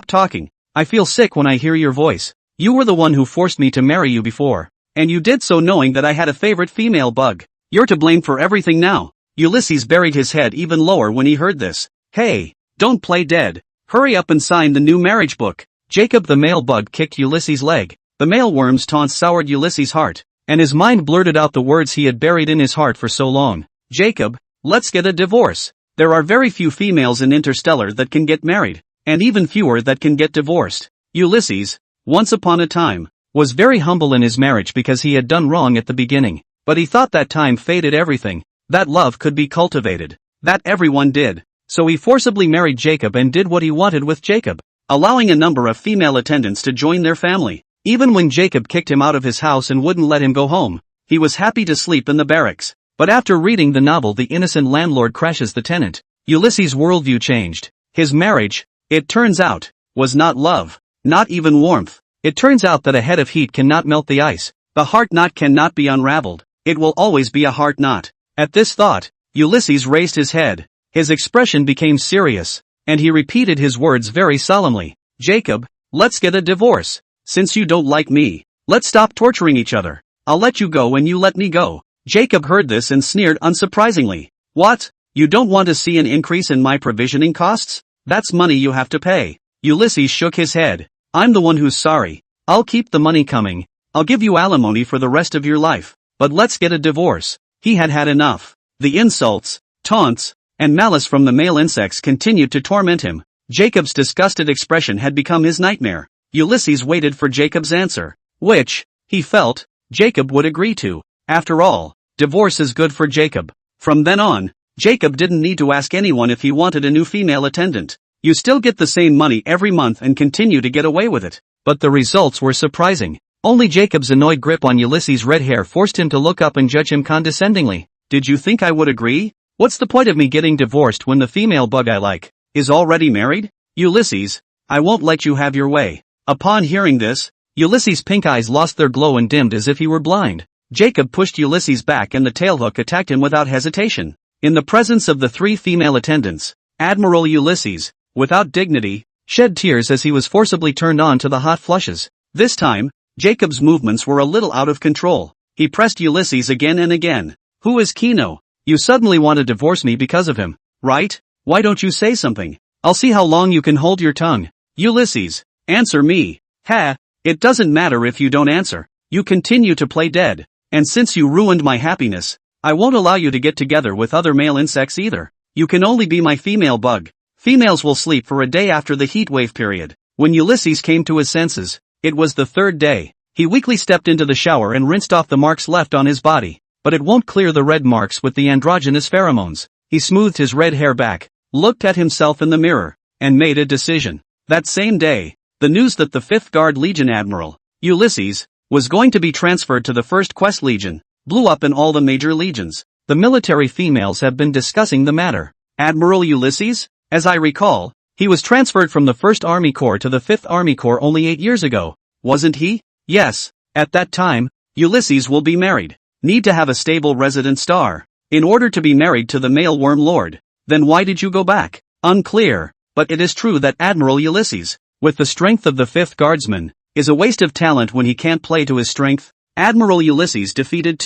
talking. I feel sick when I hear your voice. You were the one who forced me to marry you before, and you did so knowing that I had a favorite female bug. You're to blame for everything now. Ulysses buried his head even lower when he heard this. Hey, don't play dead. Hurry up and sign the new marriage book. Jacob the male bug kicked Ulysses' leg. The male worm's taunts soured Ulysses' heart, and his mind blurted out the words he had buried in his heart for so long. Jacob, let's get a divorce. There are very few females in Interstellar that can get married, and even fewer that can get divorced. Ulysses, once upon a time, was very humble in his marriage because he had done wrong at the beginning, but he thought that time faded everything, that love could be cultivated, that everyone did. So he forcibly married Jacob and did what he wanted with Jacob, allowing a number of female attendants to join their family. Even when Jacob kicked him out of his house and wouldn't let him go home, he was happy to sleep in the barracks. But after reading the novel The Innocent Landlord Crashes the Tenant, Ulysses' worldview changed. His marriage, it turns out, was not love, not even warmth. It turns out that a head of heat cannot melt the ice. The heart knot cannot be unraveled. It will always be a heart knot. At this thought, Ulysses raised his head. His expression became serious, and he repeated his words very solemnly. Jacob, let's get a divorce. Since you don't like me, let's stop torturing each other. I'll let you go and you let me go. Jacob heard this and sneered unsurprisingly. What? You don't want to see an increase in my provisioning costs? That's money you have to pay. Ulysses shook his head. I'm the one who's sorry. I'll keep the money coming. I'll give you alimony for the rest of your life. But let's get a divorce. He had had enough. The insults, taunts, and malice from the male insects continued to torment him. Jacob's disgusted expression had become his nightmare. Ulysses waited for Jacob's answer, which, he felt, Jacob would agree to. After all, divorce is good for Jacob. From then on, Jacob didn't need to ask anyone if he wanted a new female attendant. You still get the same money every month and continue to get away with it. But the results were surprising. Only Jacob's annoyed grip on Ulysses' red hair forced him to look up and judge him condescendingly. Did you think I would agree? What's the point of me getting divorced when the female bug I like is already married? Ulysses, I won't let you have your way. Upon hearing this, Ulysses' pink eyes lost their glow and dimmed as if he were blind. Jacob pushed Ulysses back and the tailhook attacked him without hesitation. In the presence of the 3 female attendants, Admiral Ulysses, without dignity, shed tears as he was forcibly turned on to the hot flushes. This time, Jacob's movements were a little out of control. He pressed Ulysses again and again. Who is Kino? You suddenly want to divorce me because of him, right? Why don't you say something? I'll see how long you can hold your tongue. Ulysses, answer me. Ha, it doesn't matter if you don't answer. You continue to play dead. And since you ruined my happiness, I won't allow you to get together with other male insects either. You can only be my female bug. Females will sleep for a day after the heat wave period. When Ulysses came to his senses, it was the 3rd day. He weakly stepped into the shower and rinsed off the marks left on his body. But it won't clear the red marks with the androgynous pheromones. He smoothed his red hair back, looked at himself in the mirror, and made a decision. That same day, the news that the 5th Guard Legion Admiral, Ulysses, was going to be transferred to the 1st Quest Legion, blew up in all the major legions. The military females have been discussing the matter. Admiral Ulysses? As I recall, he was transferred from the 1st Army Corps to the 5th Army Corps only 8 years ago, wasn't he? Yes. At that time, Ulysses will be married. Need to have a stable resident star. In order to be married to the male worm lord. Then why did you go back? Unclear, but it is true that Admiral Ulysses, with the strength of the 5th Guardsman, is a waste of talent when he can't play to his strength. Admiral Ulysses defeated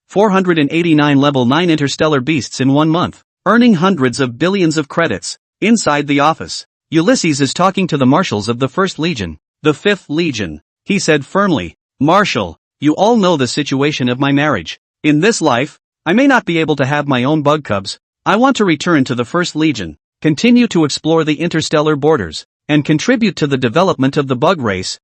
489 level 9 interstellar beasts in 1 month, earning hundreds of billions of credits. Inside the office, Ulysses is talking to the marshals of the 1st Legion. The 5th Legion, he said firmly. Marshal, you all know the situation of my marriage. In this life, I may not be able to have my own bug cubs. I want to return to the 1st Legion, continue to explore the interstellar borders, and contribute to the development of the bug race,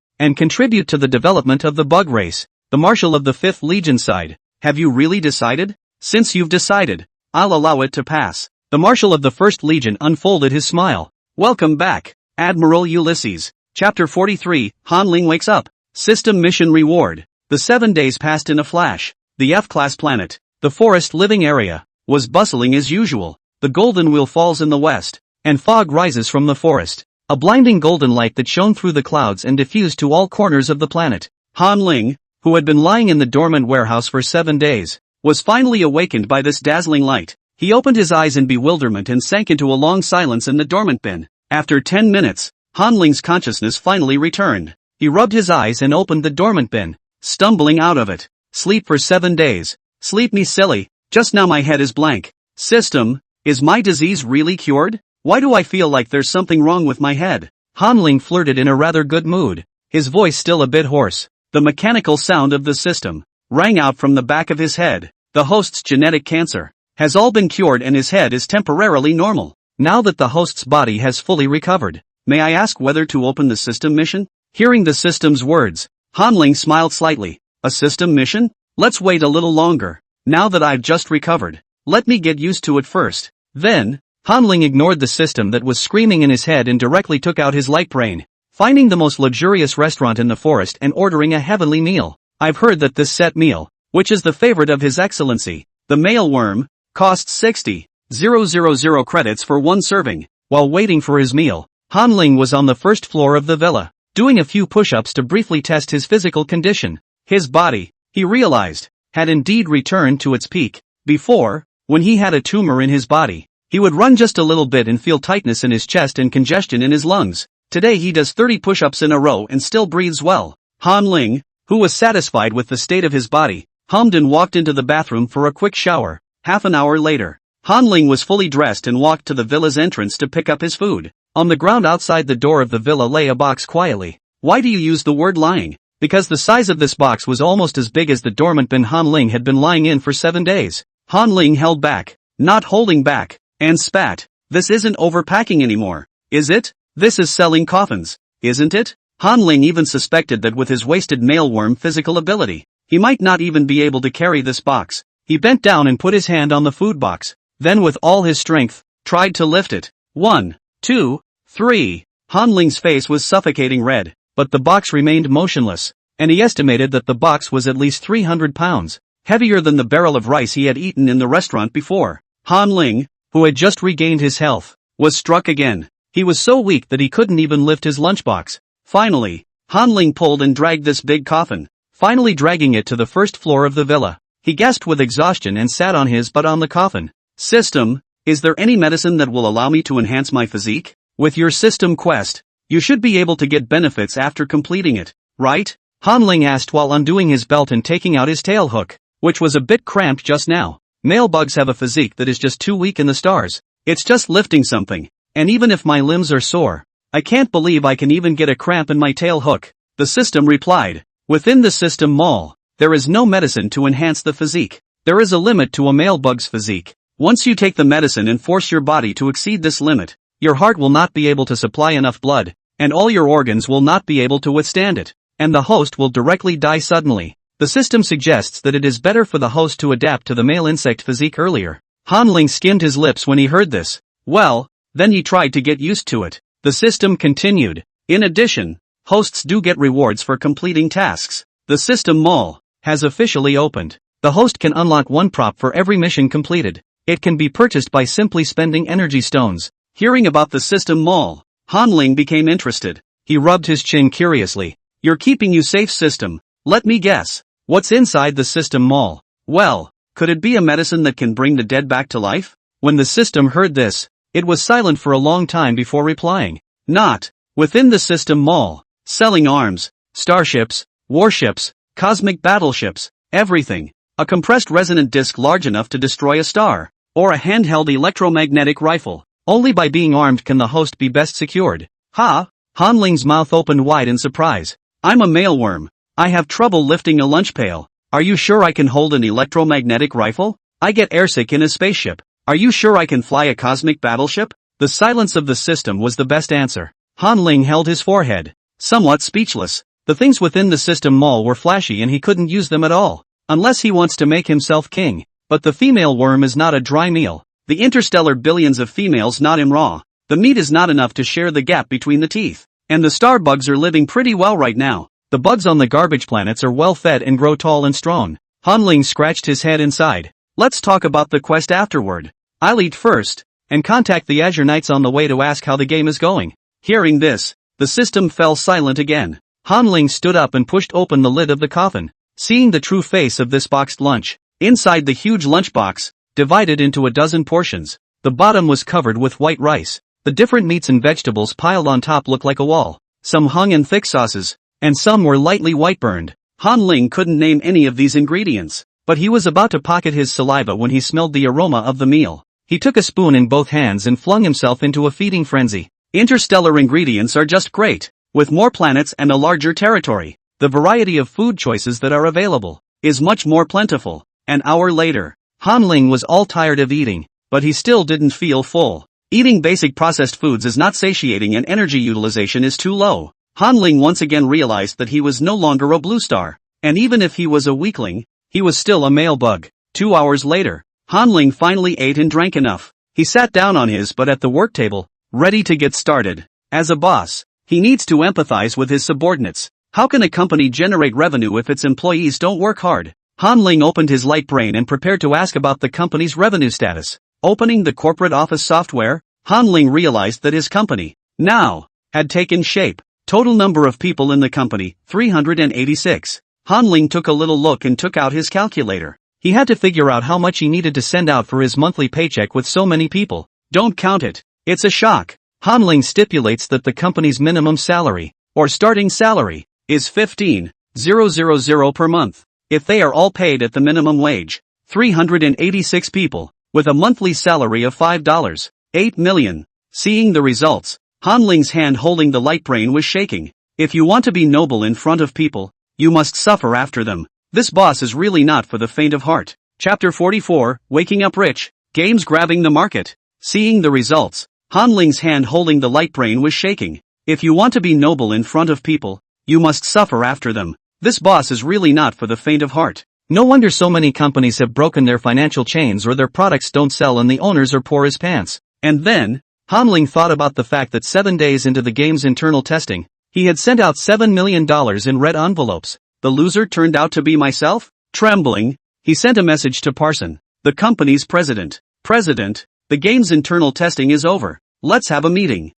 The Marshal of the 5th Legion sighed. Have you really decided? Since you've decided, I'll allow it to pass. The Marshal of the 1st Legion unfolded his smile. Welcome back, Admiral Ulysses. Chapter 43, Han Ling wakes up. System mission reward. The 7 days passed in a flash. The F-class planet, the forest living area, was bustling as usual. The golden wheel falls in the west, and fog rises from the forest. A blinding golden light that shone through the clouds and diffused to all corners of the planet. Han Ling, who had been lying in the dormant warehouse for 7 days, was finally awakened by this dazzling light. He opened his eyes in bewilderment and sank into a long silence in the dormant bin. After 10 minutes, Han Ling's consciousness finally returned. He rubbed his eyes and opened the dormant bin, stumbling out of it. Sleep for 7 days. Sleep me silly, just now my head is blank. System, is my disease really cured? Why do I feel like there's something wrong with my head? Han Ling flirted in a rather good mood, his voice still a bit hoarse. The mechanical sound of the system rang out from the back of his head. The host's genetic cancer has all been cured and his head is temporarily normal. Now that the host's body has fully recovered, may I ask whether to open the system mission? Hearing the system's words, Han Ling smiled slightly. A system mission? Let's wait a little longer. Now that I've just recovered, let me get used to it first. Then, Han Ling ignored the system that was screaming in his head and directly took out his light brain, finding the most luxurious restaurant in the forest and ordering a heavenly meal. I've heard that this set meal, which is the favorite of His Excellency, the male worm, costs 60,000 credits for 1 serving. While waiting for his meal, Han Ling was on the 1st floor of the villa, doing a few push-ups to briefly test his physical condition. His body, he realized, had indeed returned to its peak. Before, when he had a tumor in his body, he would run just a little bit and feel tightness in his chest and congestion in his lungs. Today he does 30 push-ups in a row and still breathes well. Han Ling, who was satisfied with the state of his body, hummed and walked into the bathroom for a quick shower. Half an hour later, Han Ling was fully dressed and walked to the villa's entrance to pick up his food. On the ground outside the door of the villa lay a box quietly. Why do you use the word lying? Because the size of this box was almost as big as the dormant bin Han Ling had been lying in for 7 days. Han Ling held back, not holding back, and spat. This isn't overpacking anymore, is it? This is selling coffins, isn't it? Han Ling even suspected that with his wasted mailworm physical ability, he might not even be able to carry this box. He bent down and put his hand on the food box, then with all his strength, tried to lift it. 1, 2, 3. Han Ling's face was suffocating red, but the box remained motionless, and he estimated that the box was at least 300 pounds, heavier than the barrel of rice he had eaten in the restaurant before. Han Ling, who had just regained his health, was struck again. He was so weak that he couldn't even lift his lunchbox. Finally, Han Ling pulled and dragged this big coffin, finally dragging it to the 1st floor of the villa. He gasped with exhaustion and sat on his butt on the coffin. System, is there any medicine that will allow me to enhance my physique? With your system quest, you should be able to get benefits after completing it, right? Han Ling asked while undoing his belt and taking out his tail hook, which was a bit cramped just now. Male bugs have a physique that is just too weak in the stars. It's just lifting something. And even if my limbs are sore, I can't believe I can even get a cramp in my tail hook. The system replied. Within the system mall, there is no medicine to enhance the physique. There is a limit to a male bug's physique. Once you take the medicine and force your body to exceed this limit, your heart will not be able to supply enough blood, and all your organs will not be able to withstand it, and the host will directly die suddenly. The system suggests that it is better for the host to adapt to the male insect physique earlier. Han Ling skimmed his lips when he heard this. Well, then he tried to get used to it. The system continued. In addition, hosts do get rewards for completing tasks. The system mall has officially opened. The host can unlock 1 prop for every mission completed. It can be purchased by simply spending energy stones. Hearing about the system mall, Han Ling became interested. He rubbed his chin curiously. You're keeping you safe, system. Let me guess. What's inside the system mall? Well, could it be a medicine that can bring the dead back to life? When the system heard this, it was silent for a long time before replying. Not. Within the system mall. Selling arms, starships, warships, cosmic battleships, everything. A compressed resonant disc large enough to destroy a star. Or a handheld electromagnetic rifle. Only by being armed can the host be best secured. Ha! Han Ling's mouth opened wide in surprise. I'm a mailworm. I have trouble lifting a lunch pail. Are you sure I can hold an electromagnetic rifle? I get airsick in a spaceship. Are you sure I can fly a cosmic battleship? The silence of the system was the best answer. Han Ling held his forehead, somewhat speechless. The things within the system mall were flashy and he couldn't use them at all. Unless he wants to make himself king. But the female worm is not a dry meal. The interstellar billions of females gnawed him raw. The meat is not enough to share the gap between the teeth. And the star bugs are living pretty well right now. The bugs on the garbage planets are well fed and grow tall and strong. Han Ling scratched his head inside. Let's talk about the quest afterward. I'll eat first, and contact the Azure Knights on the way to ask how the game is going. Hearing this, the system fell silent again. Han Ling stood up and pushed open the lid of the coffin. Seeing the true face of this boxed lunch, inside the huge lunchbox, divided into a dozen portions, the bottom was covered with white rice. The different meats and vegetables piled on top looked like a wall. Some hung in thick sauces, and some were lightly white-burned. Han Ling couldn't name any of these ingredients, but he was about to pocket his saliva when he smelled the aroma of the meal. He took a spoon in both hands and flung himself into a feeding frenzy. Interstellar ingredients are just great. With more planets and a larger territory, the variety of food choices that are available is much more plentiful. An hour later, Han Ling was all tired of eating, but he still didn't feel full. Eating basic processed foods is not satiating and energy utilization is too low. Han Ling once again realized that he was no longer a blue star, and even if he was a weakling, he was still a male bug. 2 hours later, Han Ling finally ate and drank enough. He sat down on his butt at the work table, ready to get started. As a boss, he needs to empathize with his subordinates. How can a company generate revenue if its employees don't work hard? Han Ling opened his light brain and prepared to ask about the company's revenue status. Opening the corporate office software, Han Ling realized that his company, now, had taken shape. Total number of people in the company, 386. Han Ling took a little look and took out his calculator. He had to figure out how much he needed to send out for his monthly paycheck with so many people. Don't count it. It's a shock. Han Ling stipulates that the company's minimum salary, or starting salary, is 15,000 per month. If they are all paid at the minimum wage, 386 people, with a monthly salary of $5, 8 million. Seeing the results, Han Ling's hand holding the light brain was shaking. If you want to be noble in front of people, you must suffer after them. This boss is really not for the faint of heart. Chapter 44, Waking Up Rich, Games Grabbing the Market. Seeing the results, Han Ling's hand holding the light brain was shaking. If you want to be noble in front of people, you must suffer after them. This boss is really not for the faint of heart. No wonder so many companies have broken their financial chains or their products don't sell and the owners are poor as pants. And then, Han Ling thought about the fact that 7 days into the game's internal testing, he had sent out $7 million in red envelopes. The loser turned out to be myself? Trembling, he sent a message to Parson, the company's president. President, the game's internal testing is over. Let's have a meeting.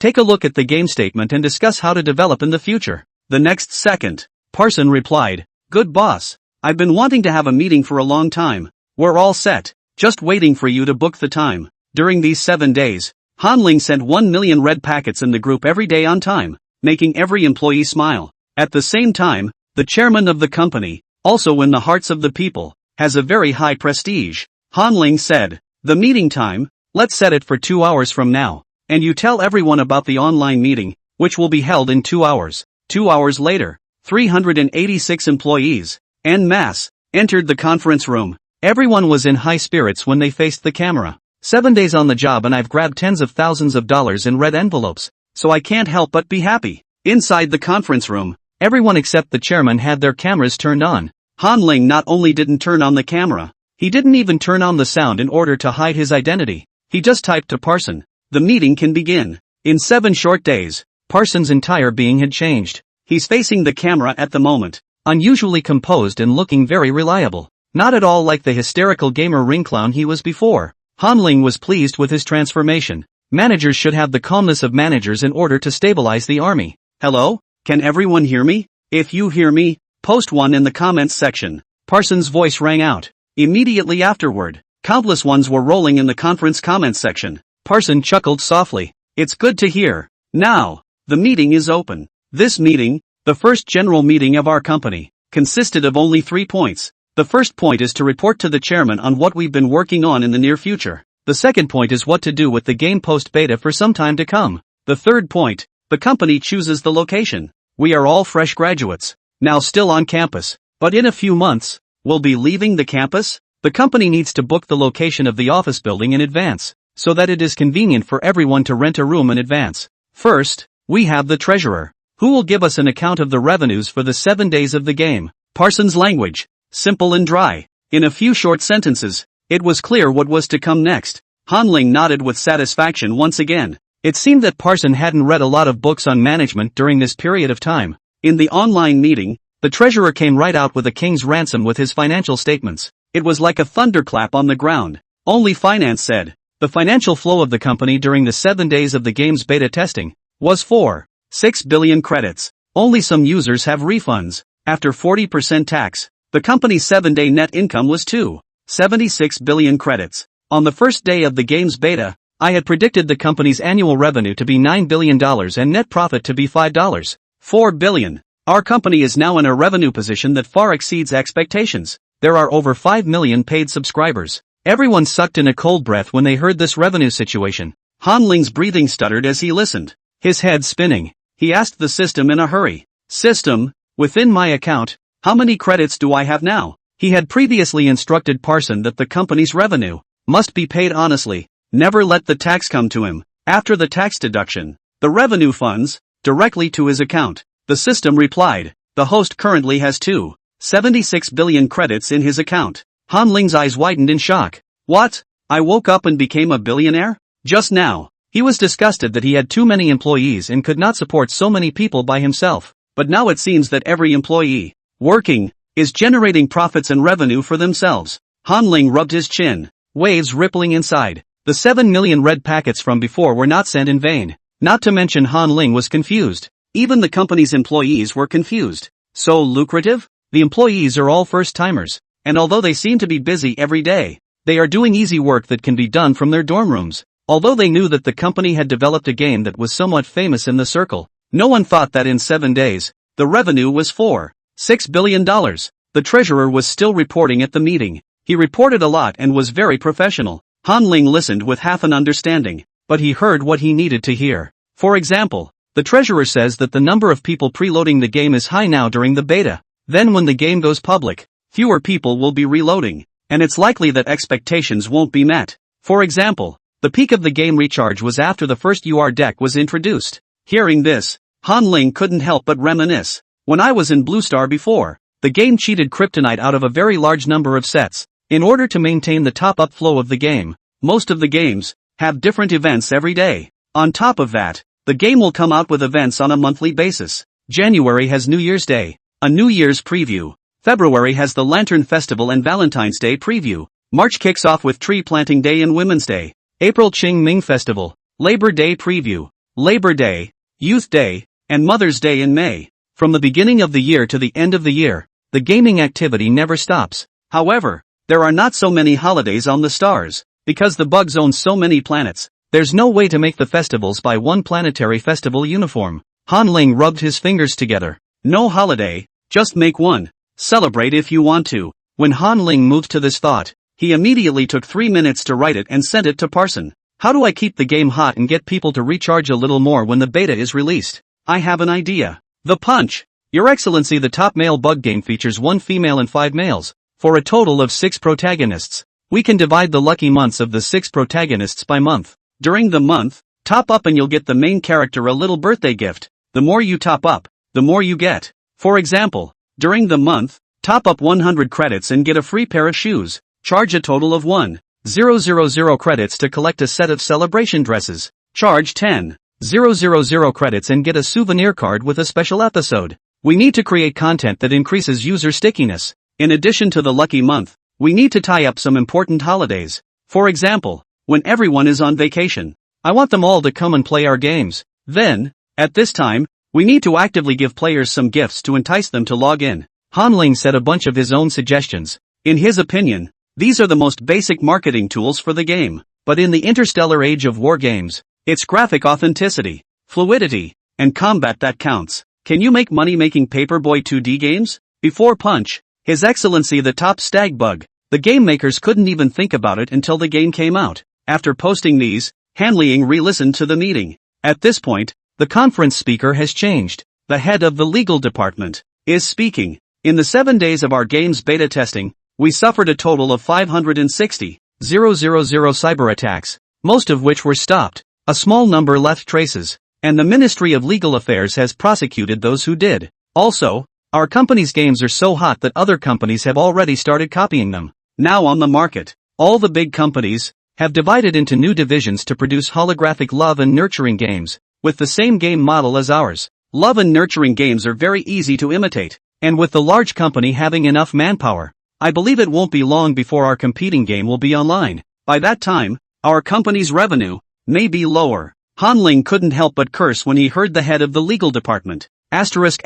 Take a look at the game statement and discuss how to develop in the future. The next second, Parson replied, Good boss. I've been wanting to have a meeting for a long time. We're all set, just waiting for you to book the time. During these 7 days, Han Ling sent 1 million red packets in the group every day on time, making every employee smile. At the same time, the chairman of the company, also in the hearts of the people, has a very high prestige. Han Ling said, The meeting time, let's set it for 2 hours from now. And you tell everyone about the online meeting, which will be held in 2 hours. 2 hours later, 386 employees, en masse, entered the conference room. Everyone was in high spirits when they faced the camera. 7 days on the job and I've grabbed tens of thousands of dollars in red envelopes, so I can't help but be happy. Inside the conference room, everyone except the chairman had their cameras turned on. Han Ling not only didn't turn on the camera, he didn't even turn on the sound in order to hide his identity. He just typed to Parson, The meeting can begin. In 7 short days, Parson's entire being had changed. He's facing the camera at the moment, unusually composed and looking very reliable. Not at all like the hysterical gamer ring clown he was before. Han Ling was pleased with his transformation. Managers should have the calmness of managers in order to stabilize the army. Hello? Can everyone hear me? If you hear me, Post 1 in the comments section. Parsons' voice rang out. Immediately afterward, countless ones were rolling in the conference comments section. Parson chuckled softly. It's good to hear. Now, the meeting is open. This meeting, the first general meeting of our company, consisted of only 3 points. The first point is to report to the chairman on what we've been working on in the near future. The second point is what to do with the game post-beta for some time to come. The third point, the company chooses the location. We are all fresh graduates, now still on campus, but in a few months, we'll be leaving the campus. The company needs to book the location of the office building in advance, so that it is convenient for everyone to rent a room in advance. First, we have the treasurer, who will give us an account of the revenues for the 7 days of the game. Parsons' language, simple and dry. In a few short sentences, it was clear what was to come next. Hanling nodded with satisfaction once again. It seemed that Parson hadn't read a lot of books on management during this period of time. In the online meeting, the treasurer came right out with a king's ransom with his financial statements. It was like a thunderclap on the ground. Only finance said. The financial flow of the company during the 7 days of the game's beta testing was 6 billion credits. Only some users have refunds. After 40% tax, the company's 7-day net income was 76 billion credits. On the first day of the game's beta, I had predicted the company's annual revenue to be $9 billion and net profit to be $4 billion. Our company is now in a revenue position that far exceeds expectations. There are over 5 million paid subscribers. Everyone sucked in a cold breath when they heard this revenue situation. Hanling's breathing stuttered as he listened, his head spinning. He asked the system in a hurry. System, within my account, how many credits do I have now? He had previously instructed Parson that the company's revenue must be paid honestly, never let the tax come to him. After the tax deduction, the revenue funds, directly to his account. The system replied, the host currently has 76 billion credits in his account. Hanling's eyes widened in shock. What? I woke up and became a billionaire? Just now. He was disgusted that he had too many employees and could not support so many people by himself. But now it seems that every employee working is generating profits and revenue for themselves. Hanling rubbed his chin, waves rippling inside. The 7 million red packets from before were not sent in vain. Not to mention Hanling was confused. Even the company's employees were confused. So lucrative? The employees are all first-timers, and although they seem to be busy every day, they are doing easy work that can be done from their dorm rooms. Although they knew that the company had developed a game that was somewhat famous in the circle, no one thought that in 7 days, the revenue was $6 billion. The treasurer was still reporting at the meeting. He reported a lot and was very professional. Hanling listened with half an understanding, but he heard what he needed to hear. For example, the treasurer says that the number of people preloading the game is high now during the beta. Then when the game goes public, fewer people will be reloading, and it's likely that expectations won't be met. For example, the peak of the game recharge was after the first UR deck was introduced. Hearing this, Hanling couldn't help but reminisce. When I was in Blue Star before, the game cheated kryptonite out of a very large number of sets. In order to maintain the top-up flow of the game, most of the games have different events every day. On top of that, the game will come out with events on a monthly basis. January has New Year's Day, a New Year's preview. February has the Lantern Festival and Valentine's Day preview. March kicks off with Tree Planting Day and Women's Day. April Qing Ming Festival, Labor Day preview, Labor Day, Youth Day, and Mother's Day in May. From the beginning of the year to the end of the year, the gaming activity never stops. However, there are not so many holidays on the stars. Because the bugs own so many planets, there's no way to make the festivals by one planetary festival uniform. Hanling rubbed his fingers together. No holiday, just make one. Celebrate if you want to. When Hanling moved to this thought, he immediately took 3 minutes to write it and sent it to Parson. How do I keep the game hot and get people to recharge a little more when the beta is released? I have an idea. The punch. Your Excellency, the top male bug game features 1 female and 5 males, for a total of 6 protagonists. We can divide the lucky months of the 6 protagonists by month. During the month, top up and you'll get the main character a little birthday gift. The more you top up, the more you get. For example, during the month, top up 100 credits and get a free pair of shoes. Charge a total of 1,000 credits to collect a set of celebration dresses. Charge 10,000 credits and get a souvenir card with a special episode. We need to create content that increases user stickiness. In addition to the lucky month, we need to tie up some important holidays. For example, when everyone is on vacation, I want them all to come and play our games. Then, at this time, we need to actively give players some gifts to entice them to log in. Han Ling said a bunch of his own suggestions. In his opinion, these are the most basic marketing tools for the game. But in the interstellar age of war games, it's graphic authenticity, fluidity, and combat that counts. Can you make money making Paperboy 2D games? Before Punch, His Excellency the top stag bug, the game makers couldn't even think about it until the game came out. After posting these, Han Ling re-listened to the meeting. At this point, the conference speaker has changed. The head of the legal department is speaking. In the 7 days of our game's beta testing, we suffered a total of 560,000 cyber attacks, most of which were stopped. A small number left traces, and the Ministry of Legal Affairs has prosecuted those who did. Also, our company's games are so hot that other companies have already started copying them. Now on the market, all the big companies have divided into new divisions to produce holographic love and nurturing games, with the same game model as ours. Love and nurturing games are very easy to imitate, and with the large company having enough manpower, I believe it won't be long before our competing game will be online. By that time, our company's revenue may be lower. Han Ling couldn't help but curse when he heard the head of the legal department. Asterisk.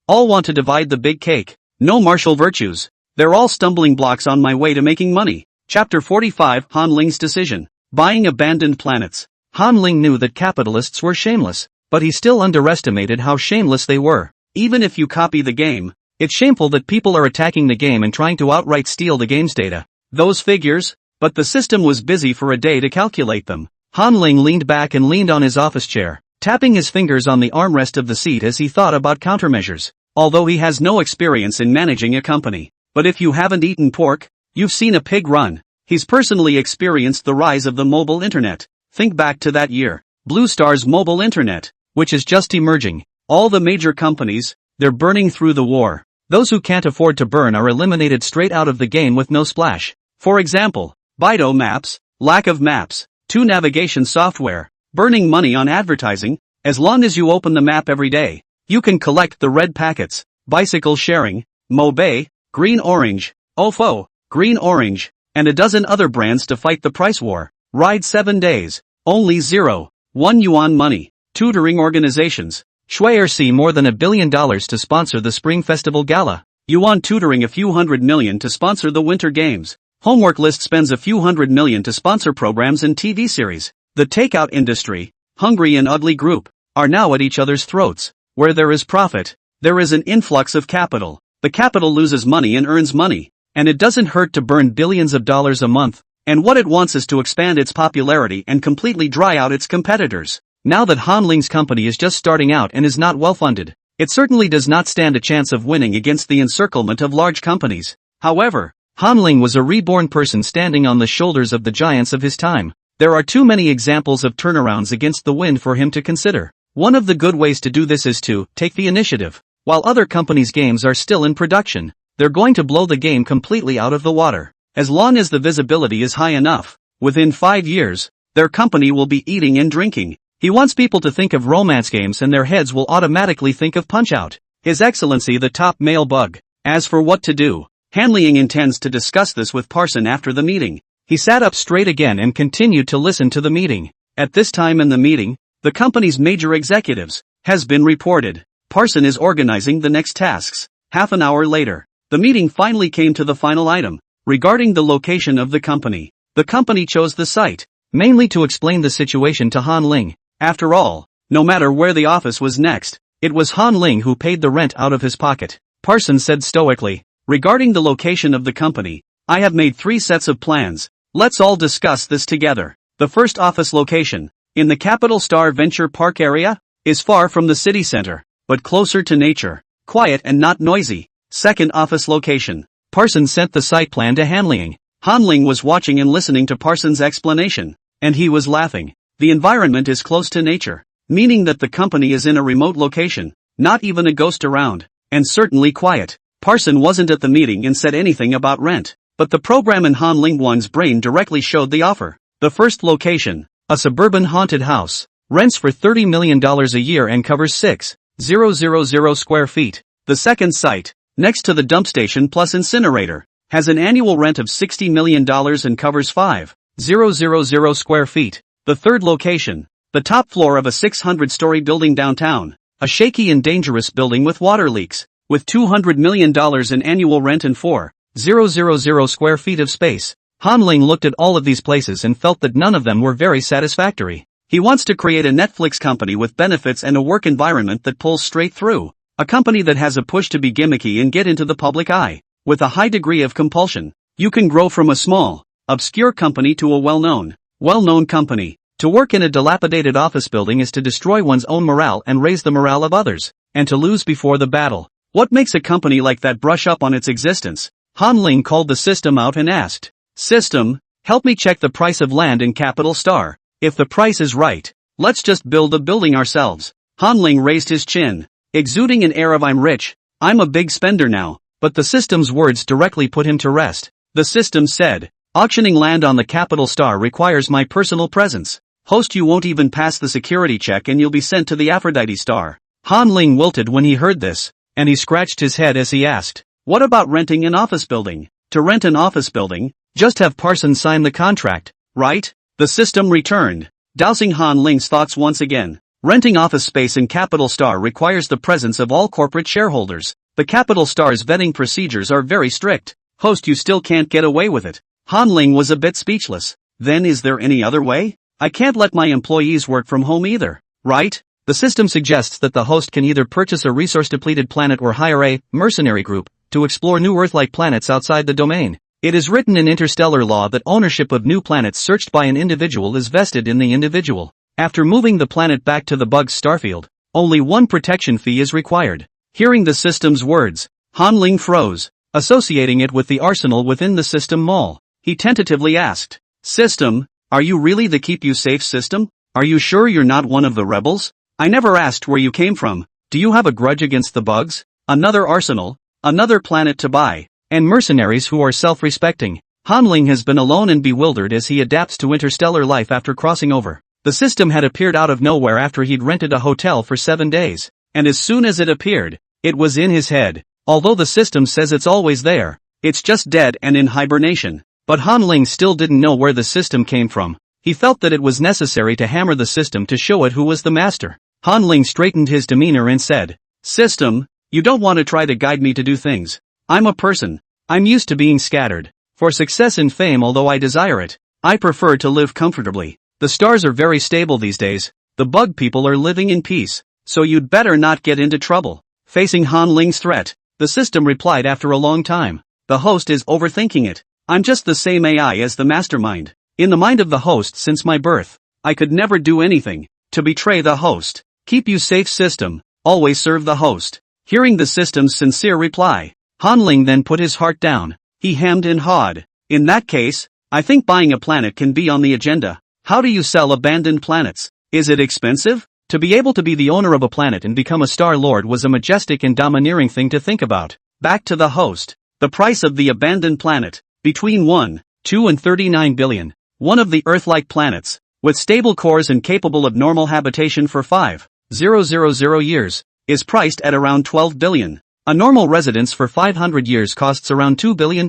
All want to divide the big cake. No martial virtues. They're all stumbling blocks on my way to making money. Chapter 45 Han Ling's Decision. Buying Abandoned Planets. Han Ling knew that capitalists were shameless, but he still underestimated how shameless they were. Even if you copy the game, it's shameful that people are attacking the game and trying to outright steal the game's data. Those figures? But the system was busy for a day to calculate them. Han Ling leaned back and leaned on his office chair, tapping his fingers on the armrest of the seat as he thought about countermeasures. Although he has no experience in managing a company. But if you haven't eaten pork, you've seen a pig run. He's personally experienced the rise of the mobile internet. Think back to that year. Blue Star's mobile internet, which is just emerging. All the major companies, they're burning through the war. Those who can't afford to burn are eliminated straight out of the game with no splash. For example, Baidu Maps, lack of maps, 2 navigation software, burning money on advertising. As long as you open the map every day, you can collect the red packets. Bicycle sharing, Mobay, Green Orange, Ofo, Green Orange, and a dozen other brands to fight the price war. Ride 7 days, only 0.1 yuan money. Tutoring organizations. Shuier see more than $1 billion to sponsor the Spring Festival Gala. Yuan Tutoring a few $100 million to sponsor the Winter Games. Homework List spends a few $100 million to sponsor programs and TV series. The takeout industry, Hungry and Ugly Group, are now at each other's throats. Where there is profit, there is an influx of capital. The capital loses money and earns money, and it doesn't hurt to burn billions of dollars a month. And what it wants is to expand its popularity and completely dry out its competitors. Now that Han Ling's company is just starting out and is not well funded, it certainly does not stand a chance of winning against the encirclement of large companies. However, Han Ling was a reborn person standing on the shoulders of the giants of his time. There are too many examples of turnarounds against the wind for him to consider. One of the good ways to do this is to take the initiative. While other companies' games are still in production, they're going to blow the game completely out of the water. As long as the visibility is high enough, within 5 years, their company will be eating and drinking. He wants people to think of romance games and their heads will automatically think of Punch-Out. His Excellency the top male bug. As for what to do, Han Ling intends to discuss this with Parson after the meeting. He sat up straight again and continued to listen to the meeting. At this time in the meeting, the company's major executives has been reported. Parson is organizing the next tasks. Half an hour later, the meeting finally came to the final item, regarding the location of the company. The company chose the site, mainly to explain the situation to Han Ling. After all, no matter where the office was next, it was Han Ling who paid the rent out of his pocket. Parson said stoically, regarding the location of the company, I have made 3 sets of plans. Let's all discuss this together. The first office location, in the Capital Star Venture Park area, is far from the city center, but closer to nature, quiet and not noisy. Second office location. Parson sent the site plan to Han Ling. Han Ling was watching and listening to Parson's explanation, and he was laughing. The environment is close to nature, meaning that the company is in a remote location, not even a ghost around, and certainly quiet. Parson wasn't at the meeting and said anything about rent, but the program in Han Ling One's brain directly showed the offer. The first location, a suburban haunted house, rents for $30 million a year and covers 6,000 square feet. The second site, next to the dump station plus incinerator, has an annual rent of $60 million and covers 5,000 square feet. The third location, the top floor of a 600-story building downtown, a shaky and dangerous building with water leaks, With $200 million in annual rent and 4,000 square feet of space, Han Ling looked at all of these places and felt that none of them were very satisfactory. He wants to create a Netflix company with benefits and a work environment that pulls straight through. A company that has a push to be gimmicky and get into the public eye. With a high degree of compulsion, you can grow from a small, obscure company to a well-known company. To work in a dilapidated office building is to destroy one's own morale and raise the morale of others, and to lose before the battle. What makes a company like that brush up on its existence? Han Ling called the system out and asked, "System, help me check the price of land in Capital Star. If the price is right, let's just build the building ourselves." Han Ling raised his chin, exuding an air of "I'm rich, I'm a big spender now," but the system's words directly put him to rest. The system said, "Auctioning land on the Capital Star requires my personal presence. Host, you won't even pass the security check and you'll be sent to the Aphrodite Star." Han Ling wilted when he heard this, and he scratched his head as he asked, "What about renting an office building?" "To rent an office building, just have Parson sign the contract, right?" The system returned, dousing Han Ling's thoughts once again. "Renting office space in Capital Star requires the presence of all corporate shareholders. The Capital Star's vetting procedures are very strict. Host, you still can't get away with it." Han Ling was a bit speechless. "Then is there any other way? I can't let my employees work from home either, right?" The system suggests that the host can either purchase a resource-depleted planet or hire a mercenary group to explore new Earth-like planets outside the domain. It is written in interstellar law that ownership of new planets searched by an individual is vested in the individual. After moving the planet back to the bug's starfield, only one protection fee is required. Hearing the system's words, Han Ling froze, associating it with the arsenal within the system mall. He tentatively asked, "System, are you really the keep you safe system? Are you sure you're not one of the rebels? I never asked where you came from. Do you have a grudge against the bugs? Another arsenal, another planet to buy, and mercenaries who are self-respecting." Han Ling has been alone and bewildered as he adapts to interstellar life after crossing over. The system had appeared out of nowhere after he'd rented a hotel for 7 days, and as soon as it appeared, it was in his head. Although the system says it's always there, it's just dead and in hibernation. But Han Ling still didn't know where the system came from. He felt that it was necessary to hammer the system to show it who was the master. Han Ling straightened his demeanor and said, "System, you don't want to try to guide me to do things. I'm a person. I'm used to being scattered. For success and fame, although I desire it, I prefer to live comfortably. The stars are very stable these days. The bug people are living in peace. So you'd better not get into trouble." Facing Han Ling's threat, the system replied after a long time, "The host is overthinking it. I'm just the same AI as the mastermind. In the mind of the host since my birth. I could never do anything to betray the host. Keep you safe, system. Always serve the host." Hearing the system's sincere reply, Han Ling then put his heart down. He hemmed and hawed. "In that case, I think buying a planet can be on the agenda. How do you sell abandoned planets? Is it expensive?" To be able to be the owner of a planet and become a Star Lord was a majestic and domineering thing to think about. Back to the host. The price of the abandoned planet, between 1, 2 and 39 billion. One of the Earth-like planets, with stable cores and capable of normal habitation for 5,000 years, is priced at around 12 billion. A normal residence for 500 years costs around $2 billion.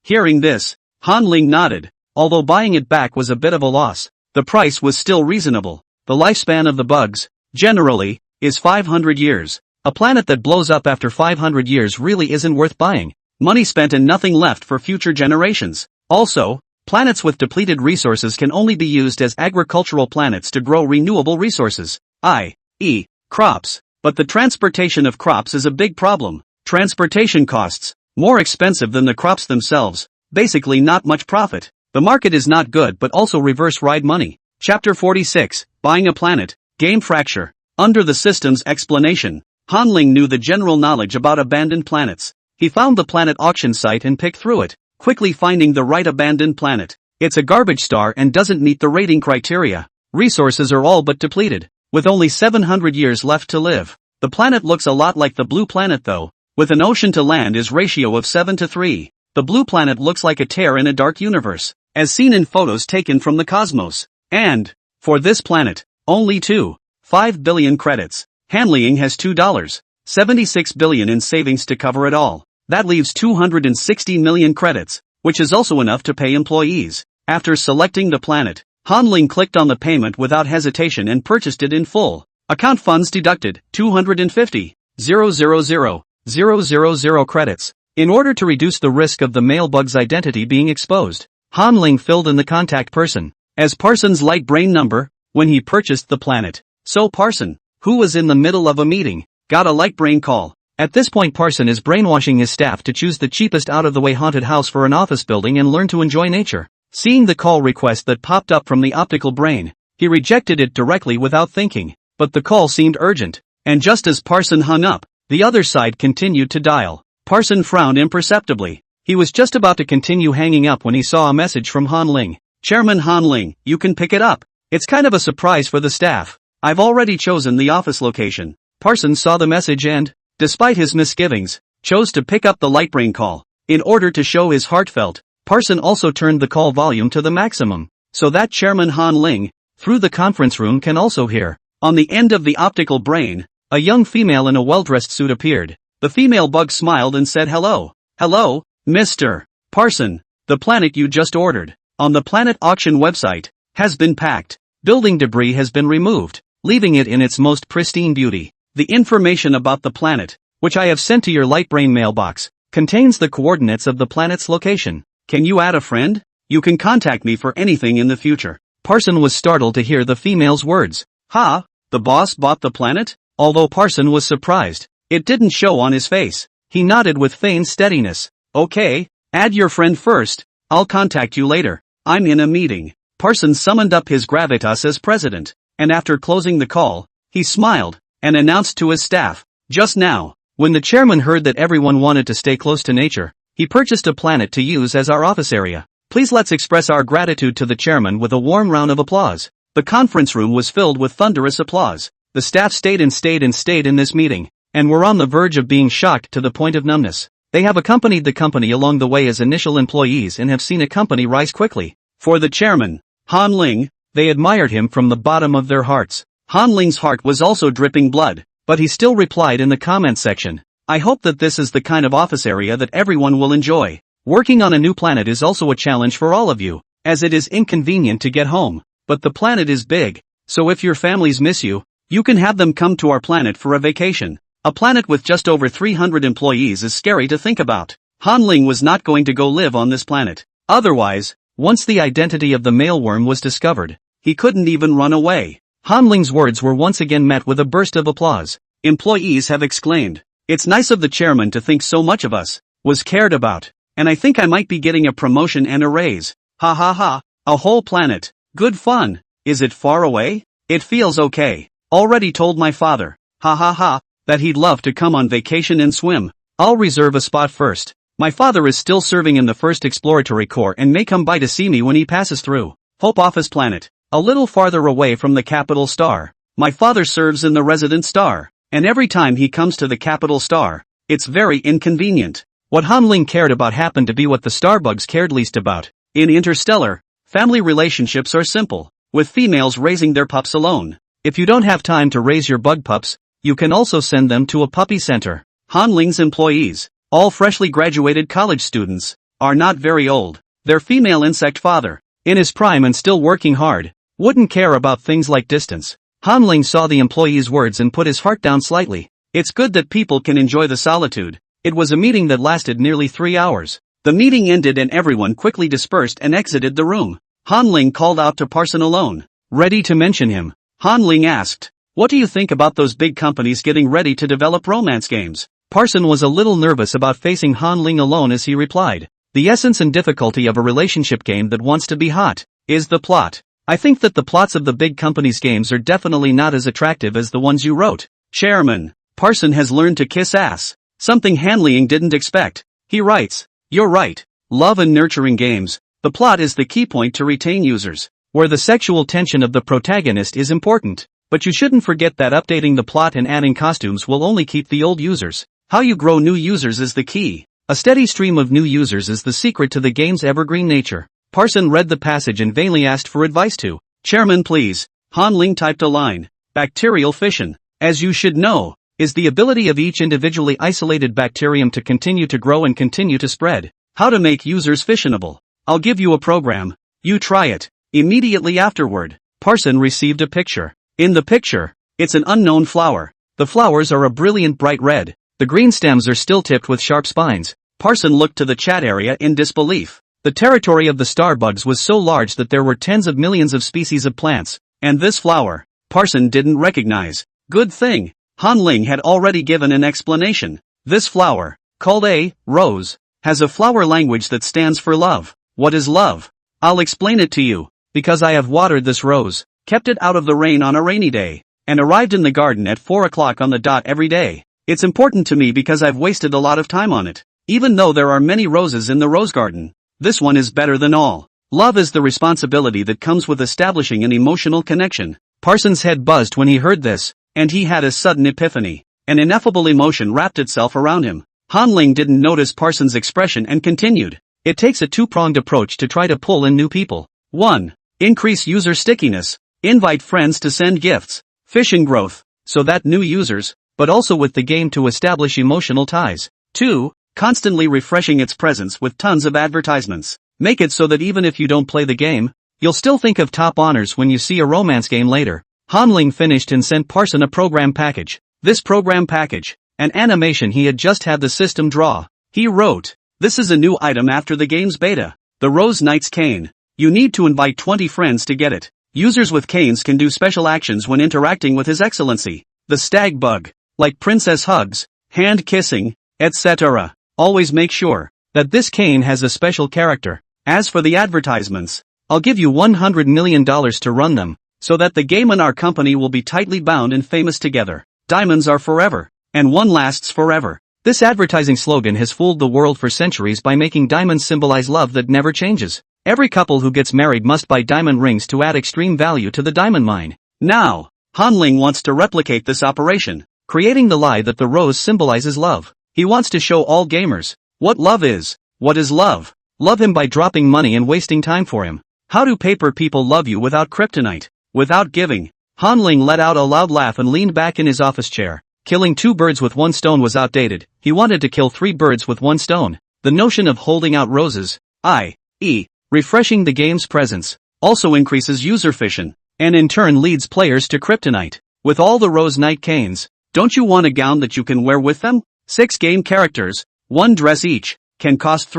Hearing this, Han Ling nodded. Although buying it back was a bit of a loss, the price was still reasonable. The lifespan of the bugs, generally, is 500 years. A planet that blows up after 500 years really isn't worth buying. Money spent and nothing left for future generations. Also, planets with depleted resources can only be used as agricultural planets to grow renewable resources, i.e., crops. But the transportation of crops is a big problem. Transportation costs, more expensive than the crops themselves, basically not much profit. The market is not good but also reverse ride money. Chapter 46, Buying a Planet, Game Fracture. Under the system's explanation, Han Ling knew the general knowledge about abandoned planets. He found the planet auction site and picked through it, quickly finding the right abandoned planet. It's a garbage star and doesn't meet the rating criteria. Resources are all but depleted, with only 700 years left to live. The planet looks a lot like the blue planet though, with an ocean to land is ratio of 7:3. The blue planet looks like a tear in a dark universe, as seen in photos taken from the cosmos. And, for this planet, only 2.5 billion credits. Han Ling has $2.76 billion in savings to cover it all. That leaves 260 million credits, which is also enough to pay employees. After selecting the planet, Han Ling clicked on the payment without hesitation and purchased it in full. Account funds deducted, 250,000 000 credits. In order to reduce the risk of the mailbug's identity being exposed, Han Ling filled in the contact person as Parson's light brain number when he purchased the planet. So Parson, who was in the middle of a meeting, got a light brain call. At this point Parson is brainwashing his staff to choose the cheapest out-of-the-way haunted house for an office building and learn to enjoy nature. Seeing the call request that popped up from the optical brain, he rejected it directly without thinking, but the call seemed urgent, and just as Parson hung up, the other side continued to dial. Parson frowned imperceptibly. He was just about to continue hanging up when he saw a message from Han Ling. Chairman Han Ling, you can pick it up. It's kind of a surprise for the staff. I've already chosen the office location. Parson saw the message and, despite his misgivings, chose to pick up the light brain call. In order to show his heartfelt, Parson also turned the call volume to the maximum, so that Chairman Han Ling, through the conference room, can also hear. On the end of the optical brain, a young female in a well-dressed suit appeared. The female bug smiled and said hello. Hello, Mr. Parson. The planet you just ordered, on the planet auction website, has been packed. Building debris has been removed, leaving it in its most pristine beauty. The information about the planet, which I have sent to your light brain mailbox, contains the coordinates of the planet's location. Can you add a friend? You can contact me for anything in the future. Parson was startled to hear the female's words. Ha, the boss bought the planet? Although Parson was surprised, it didn't show on his face. He nodded with feigned steadiness. Okay, add your friend first. I'll contact you later. I'm in a meeting. Parson summoned up his gravitas as president, and after closing the call, he smiled and announced to his staff, just now, when the chairman heard that everyone wanted to stay close to nature, he purchased a planet to use as our office area. Please let's express our gratitude to the chairman with a warm round of applause. The conference room was filled with thunderous applause. The staff stayed in this meeting, and were on the verge of being shocked to the point of numbness. They have accompanied the company along the way as initial employees and have seen a company rise quickly. For the chairman, Han Ling, they admired him from the bottom of their hearts. Han Ling's heart was also dripping blood, but he still replied in the comments section, I hope that this is the kind of office area that everyone will enjoy. Working on a new planet is also a challenge for all of you, as it is inconvenient to get home, but the planet is big, so if your families miss you, you can have them come to our planet for a vacation. A planet with just over 300 employees is scary to think about. Han Ling was not going to go live on this planet. Otherwise, once the identity of the mailworm was discovered, he couldn't even run away. Han Ling's words were once again met with a burst of applause. Employees have exclaimed, it's nice of the chairman to think so much of us, was cared about, and I think I might be getting a promotion and a raise. Ha ha ha, a whole planet, good fun. Is it far away? It feels okay. Already told my father, ha ha ha, that he'd love to come on vacation and swim. I'll reserve a spot first. My father is still serving in the 1st Exploratory Corps and may come by to see me when he passes through. Hope Office Planet, a little farther away from the capital star. My father serves in the resident star, and every time he comes to the capital star, it's very inconvenient. What Han Ling cared about happened to be what the starbugs cared least about. In Interstellar, family relationships are simple, with females raising their pups alone. If you don't have time to raise your bug pups, you can also send them to a puppy center. Han Ling's employees, all freshly graduated college students, are not very old. Their female insect father, in his prime and still working hard, wouldn't care about things like distance. Han Ling saw the employee's words and put his heart down slightly. It's good that people can enjoy the solitude. It was a meeting that lasted nearly 3 hours. The meeting ended and everyone quickly dispersed and exited the room. Han Ling called out to Parson alone. Ready to mention him, Han Ling asked, what do you think about those big companies getting ready to develop romance games? Parson was a little nervous about facing Han Ling alone as he replied, the essence and difficulty of a relationship game that wants to be hot is the plot. I think that the plots of the big companies' games are definitely not as attractive as the ones you wrote. Chairman, Parson has learned to kiss ass, something Han Ling didn't expect. He writes, you're right, love and nurturing games, the plot is the key point to retain users, where the sexual tension of the protagonist is important, but you shouldn't forget that updating the plot and adding costumes will only keep the old users. How you grow new users is the key. A steady stream of new users is the secret to the game's evergreen nature. Parson read the passage and vainly asked for advice to. Chairman please, Han Ling typed a line. Bacterial fission, as you should know, is the ability of each individually isolated bacterium to continue to grow and continue to spread. How to make users fissionable. I'll give you a program. You try it. Immediately afterward, Parson received a picture. In the picture, it's an unknown flower. The flowers are a brilliant bright red. The green stems are still tipped with sharp spines. Parson looked to the chat area in disbelief. The territory of the star bugs was so large that there were tens of millions of species of plants, and this flower, Parson didn't recognize. Good thing, Han Ling had already given an explanation. This flower, called a rose, has a flower language that stands for love. What is love? I'll explain it to you. Because I have watered this rose, kept it out of the rain on a rainy day, and arrived in the garden at 4 o'clock on the dot every day. It's important to me because I've wasted a lot of time on it. Even though there are many roses in the rose garden, this one is better than all. Love is the responsibility that comes with establishing an emotional connection. Parsons' head buzzed when he heard this, and he had a sudden epiphany. An ineffable emotion wrapped itself around him. Han Ling didn't notice Parsons' expression and continued. It takes a two-pronged approach to try to pull in new people. 1. Increase user stickiness. Invite friends to send gifts. Fish in growth, so that new users, but also with the game to establish emotional ties. 2. Constantly refreshing its presence with tons of advertisements. Make it so that even if you don't play the game, you'll still think of Top Honors when you see a romance game later. Han Ling finished and sent Parson a program package. This program package, an animation he had just had the system draw. He wrote, "This is a new item after the game's beta. The Rose Knight's cane. You need to invite 20 friends to get it. Users with canes can do special actions when interacting with His Excellency. The stag bug, like princess hugs, hand kissing, etc. Always make sure that this cane has a special character. As for the advertisements, I'll give you $100 million to run them, so that the game and our company will be tightly bound and famous together. Diamonds are forever, and one lasts forever." This advertising slogan has fooled the world for centuries by making diamonds symbolize love that never changes. Every couple who gets married must buy diamond rings to add extreme value to the diamond mine. Now, Han Ling wants to replicate this operation, creating the lie that the rose symbolizes love. He wants to show all gamers what love is. What is love? Love him by dropping money and wasting time for him. How do paper people love you without kryptonite? Without giving? Han Ling let out a loud laugh and leaned back in his office chair. Killing 2 birds with 1 stone was outdated. He wanted to kill 3 birds with 1 stone. The notion of holding out roses, i.e., refreshing the game's presence, also increases user fission, and in turn leads players to kryptonite. With all the Rose Knight canes, don't you want a gown that you can wear with them? 6 game characters, 1 dress each, can cost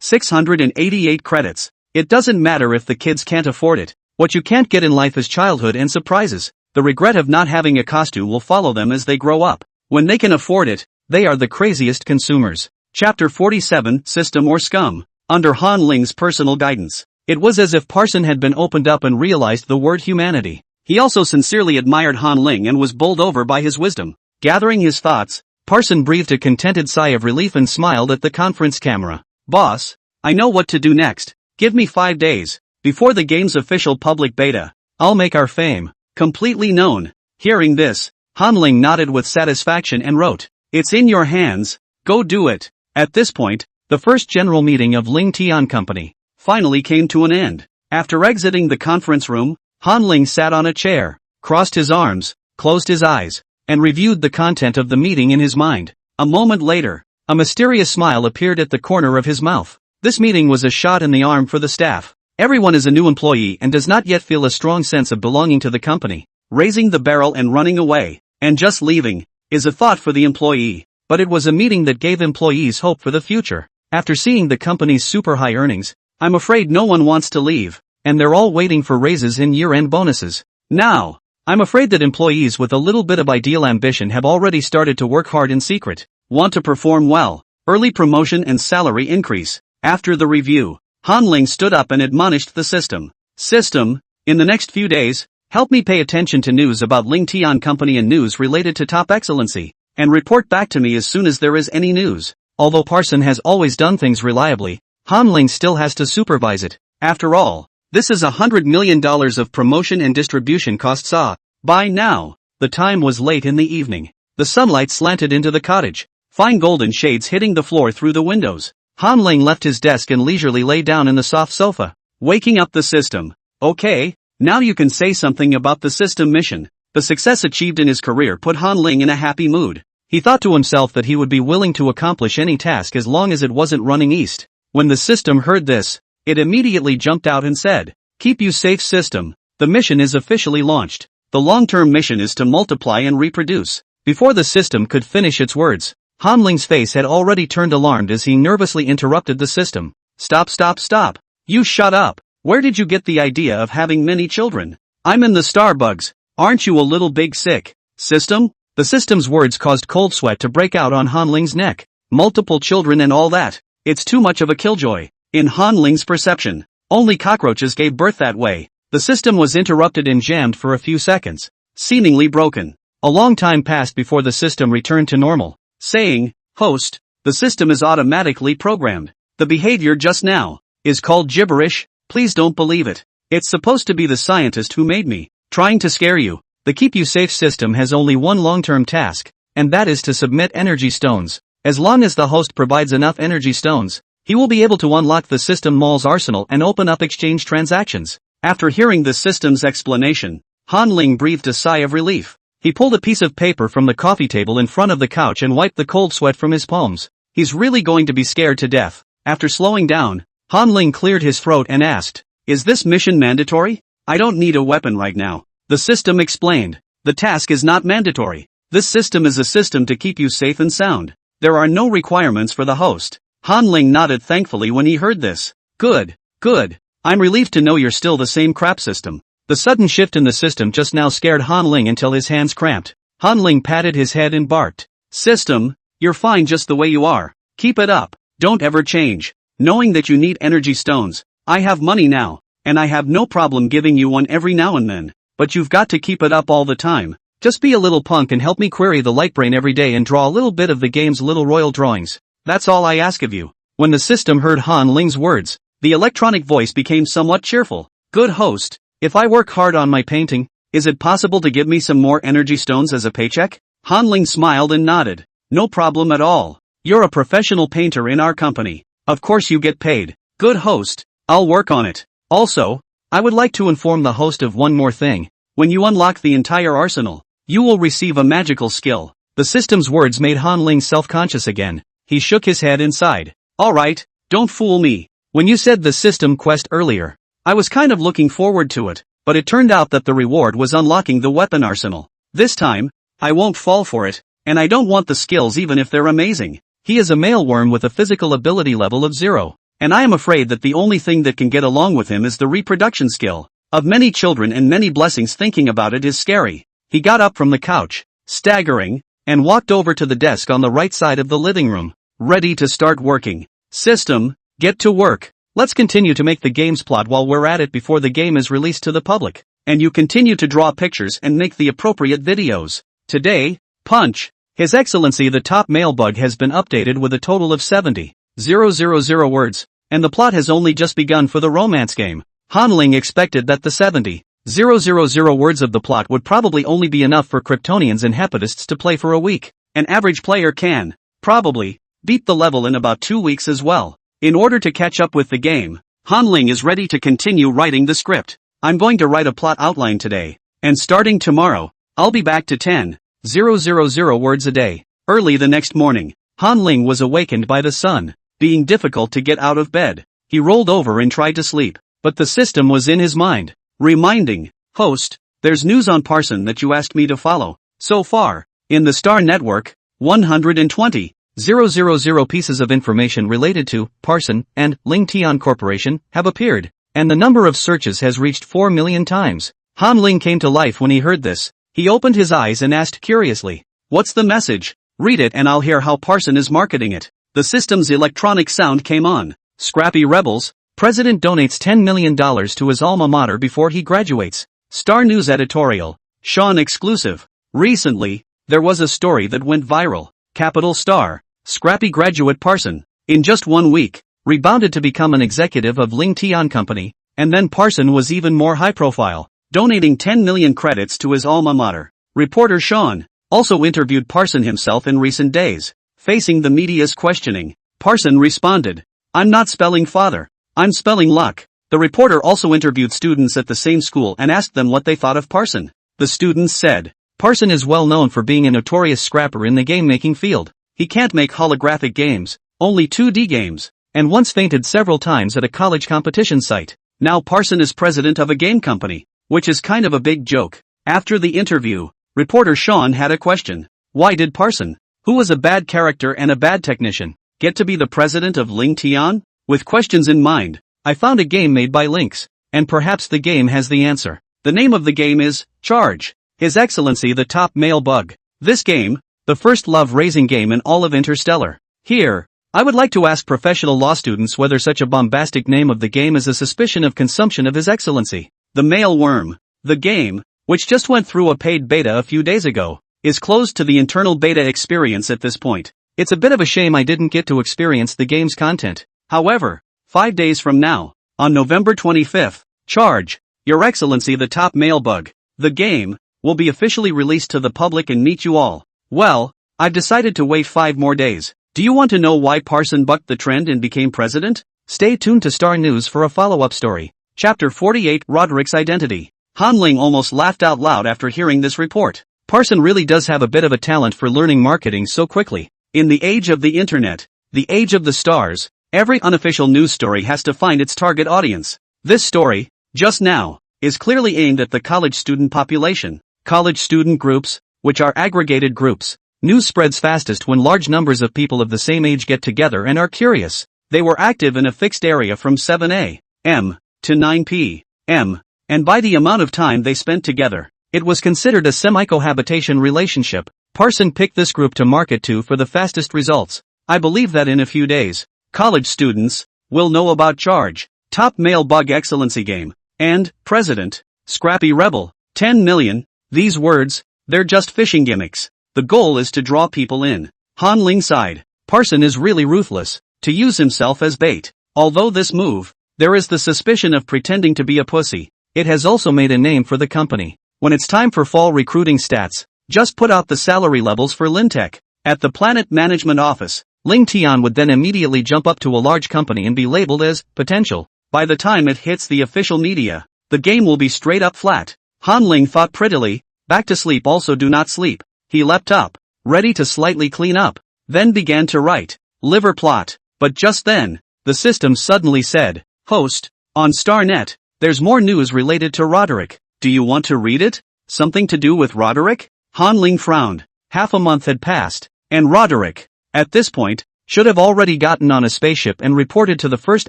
688 credits. It doesn't matter if the kids can't afford it. What you can't get in life is childhood and surprises. The regret of not having a costume will follow them as they grow up. When they can afford it, they are the craziest consumers. Chapter 47, System or Scum. Under Han Ling's personal guidance, it was as if Parson had been opened up and realized the word humanity. He also sincerely admired Han Ling and was bowled over by his wisdom. Gathering his thoughts, Parson breathed a contented sigh of relief and smiled at the conference camera. "Boss, I know what to do next. Give me 5 days. Before the game's official public beta, I'll make our fame completely known." Hearing this, Han Ling nodded with satisfaction and wrote, "It's in your hands, go do it." At this point, the first general meeting of Ling Tian Company finally came to an end. After exiting the conference room, Han Ling sat on a chair, crossed his arms, closed his eyes, and reviewed the content of the meeting in his mind. A moment later, a mysterious smile appeared at the corner of his mouth. This meeting was a shot in the arm for the staff. Everyone is a new employee and does not yet feel a strong sense of belonging to the company. Raising the barrel and running away, and just leaving, is a thought for the employee. But it was a meeting that gave employees hope for the future. After seeing the company's super high earnings, I'm afraid no one wants to leave, and they're all waiting for raises and year-end bonuses. Now, I'm afraid that employees with a little bit of ideal ambition have already started to work hard in secret. Want to perform well, early promotion and salary increase. After the review, Han Ling stood up and admonished the system. "System, in the next few days, help me pay attention to news about Ling Tian Company and news related to Top Excellency, and report back to me as soon as there is any news." Although Parson has always done things reliably, Han Ling still has to supervise it. After all, this is $100 million of promotion and distribution costs. By now, the time was late in the evening. The sunlight slanted into the cottage, fine golden shades hitting the floor through the windows. Han Ling left his desk and leisurely lay down in the soft sofa, waking up the system. "Okay, now you can say something about the system mission." The success achieved in his career put Han Ling in a happy mood. He thought to himself that he would be willing to accomplish any task as long as it wasn't running east. When the system heard this, it immediately jumped out and said, "Keep you safe, system. The mission is officially launched. The long-term mission is to multiply and reproduce." Before the system could finish its words, Han Ling's face had already turned alarmed as he nervously interrupted the system. Stop, stop, stop. You shut up. Where did you get the idea of having many children? I'm in the Starbucks. Aren't you a little big sick? System? The system's words caused cold sweat to break out on Han Ling's neck. Multiple children and all that. It's too much of a killjoy. In Han Ling's perception, only cockroaches gave birth that way. The system was interrupted and jammed for a few seconds, seemingly broken. A long time passed before the system returned to normal, saying, "Host, the system is automatically programmed. The behavior just now is called gibberish. Please don't believe it. It's supposed to be the scientist who made me, trying to scare you." The Keep You Safe system has only one long-term task, and that is to submit energy stones. As long as the host provides enough energy stones, he will be able to unlock the system mall's arsenal and open up exchange transactions. After hearing the system's explanation, Han Ling breathed a sigh of relief. He pulled a piece of paper from the coffee table in front of the couch and wiped the cold sweat from his palms. He's really going to be scared to death. After slowing down, Han Ling cleared his throat and asked, "Is this mission mandatory? I don't need a weapon right now." The system explained, "The task is not mandatory. This system is a system to keep you safe and sound. There are no requirements for the host." Han Ling nodded thankfully when he heard this. Good, good. I'm relieved to know you're still the same crap system. The sudden shift in the system just now scared Han Ling until his hands cramped. Han Ling patted his head and barked, "System, you're fine just the way you are. Keep it up. Don't ever change. Knowing that you need energy stones, I have money now, and I have no problem giving you one every now and then. But you've got to keep it up all the time. Just be a little punk and help me query the light brain every day and draw a little bit of the game's little royal drawings. That's all I ask of you." When the system heard Han Ling's words, the electronic voice became somewhat cheerful. "Good host, if I work hard on my painting, is it possible to give me some more energy stones as a paycheck?" Han Ling smiled and nodded. "No problem at all. You're a professional painter in our company. Of course you get paid. Good host, I'll work on it. Also, I would like to inform the host of one more thing. When you unlock the entire arsenal, you will receive a magical skill." The system's words made Han Ling self-conscious again. He shook his head and sighed. "Alright, don't fool me. When you said the system quest earlier, I was kind of looking forward to it, but it turned out that the reward was unlocking the weapon arsenal. This time, I won't fall for it, and I don't want the skills even if they're amazing. He is a male worm with a physical ability level of 0. And I am afraid that the only thing that can get along with him is the reproduction skill of many children and many blessings. Thinking about it is scary." He got up from the couch, staggering, and walked over to the desk on the right side of the living room, ready to start working. "System, get to work. Let's continue to make the game's plot while we're at it before the game is released to the public. And you continue to draw pictures and make the appropriate videos. Today, Punch, His Excellency the top male bug has been updated with a total of 70,000 words, and the plot has only just begun for the romance game." Han Ling expected that the 70,000 words of the plot would probably only be enough for Kryptonians and Hepatists to play for a week. An average player can, probably, beat the level in about 2 weeks as well. In order to catch up with the game, Han Ling is ready to continue writing the script. "I'm going to write a plot outline today, and starting tomorrow, I'll be back to 10,000 words a day." Early the next morning, Han Ling was awakened by the sun being difficult to get out of bed. He rolled over and tried to sleep, but the system was in his mind, reminding, "Host, there's news on Parson that you asked me to follow. So far, in the Star Network, 120,000 pieces of information related to Parson and Ling Tian Corporation have appeared, and the number of searches has reached 4 million times." Han Ling came to life when he heard this. He opened his eyes and asked curiously, "What's the message?" "Read it and I'll hear how Parson is marketing it." The system's electronic sound came on. "Scrappy rebels, President donates $10 million to his alma mater before he graduates." Star News editorial, Sean exclusive. Recently, there was a story that went viral. Capital Star, scrappy graduate Parson, in just 1 week, rebounded to become an executive of Ling Tian Company, and then Parson was even more high profile, donating 10 million credits to his alma mater. Reporter Sean also interviewed Parson himself in recent days. Facing the media's questioning, Parson responded, "I'm not spelling father, I'm spelling luck." The reporter also interviewed students at the same school and asked them what they thought of Parson. The students said, "Parson is well known for being a notorious scrapper in the game-making field. He can't make holographic games, only 2D games, and once fainted several times at a college competition site. Now Parson is president of a game company, which is kind of a big joke." After the interview, reporter Sean had a question. Why did Parson, Who was a bad character and a bad technician? Get to be the president of Ling Tian? With questions in mind, I found a game made by Lynx, and perhaps the game has the answer. The name of the game is Charge. His Excellency the Top Male Bug. This game, the first love-raising game in all of Interstellar. Here, I would like to ask professional law students whether such a bombastic name of the game is a suspicion of consumption of His Excellency. The Male Worm. The game, which just went through a paid beta a few days ago, is closed to the internal beta experience at this point. It's a bit of a shame I didn't get to experience the game's content. However, 5 days from now, on November 25th, Charge, Your Excellency the Top Male Bug, the game, will be officially released to the public and meet you all. Well, I've decided to wait 5 more days. Do you want to know why Parson bucked the trend and became president? Stay tuned to Star News for a follow-up story. Chapter 48, Roderick's Identity. Han Ling almost laughed out loud after hearing this report. Parson really does have a bit of a talent for learning marketing so quickly. In the age of the internet, the age of the stars, every unofficial news story has to find its target audience. This story, just now, is clearly aimed at the college student population. College student groups, which are aggregated groups. News spreads fastest when large numbers of people of the same age get together and are curious. They were active in a fixed area from 7 a.m. to 9 p.m., and by the amount of time they spent together, it was considered a semi-cohabitation relationship. Parson picked this group to market to for the fastest results. I believe that in a few days, college students will know about Charge, Top Male Bug Excellency Game, and President, Scrappy Rebel. 10 million, these words, they're just fishing gimmicks. The goal is to draw people in. Han Ling sighed. Parson is really ruthless, to use himself as bait. Although this move, there is the suspicion of pretending to be a pussy. It has also made a name for the company. When it's time for fall recruiting stats, just put out the salary levels for Lintech. At the Planet Management Office, Ling Tian would then immediately jump up to a large company and be labeled as potential. By the time it hits the official media, the game will be straight up flat. Han Ling thought prettily. Back to sleep, also do not sleep. He leapt up, ready to slightly clean up, then began to write, liver plot. But just then, the system suddenly said, host, on StarNet, there's more news related to Roderick. Do you want to read it? Something to do with Roderick? Han Ling frowned. Half a month had passed, and Roderick, at this point, should have already gotten on a spaceship and reported to the First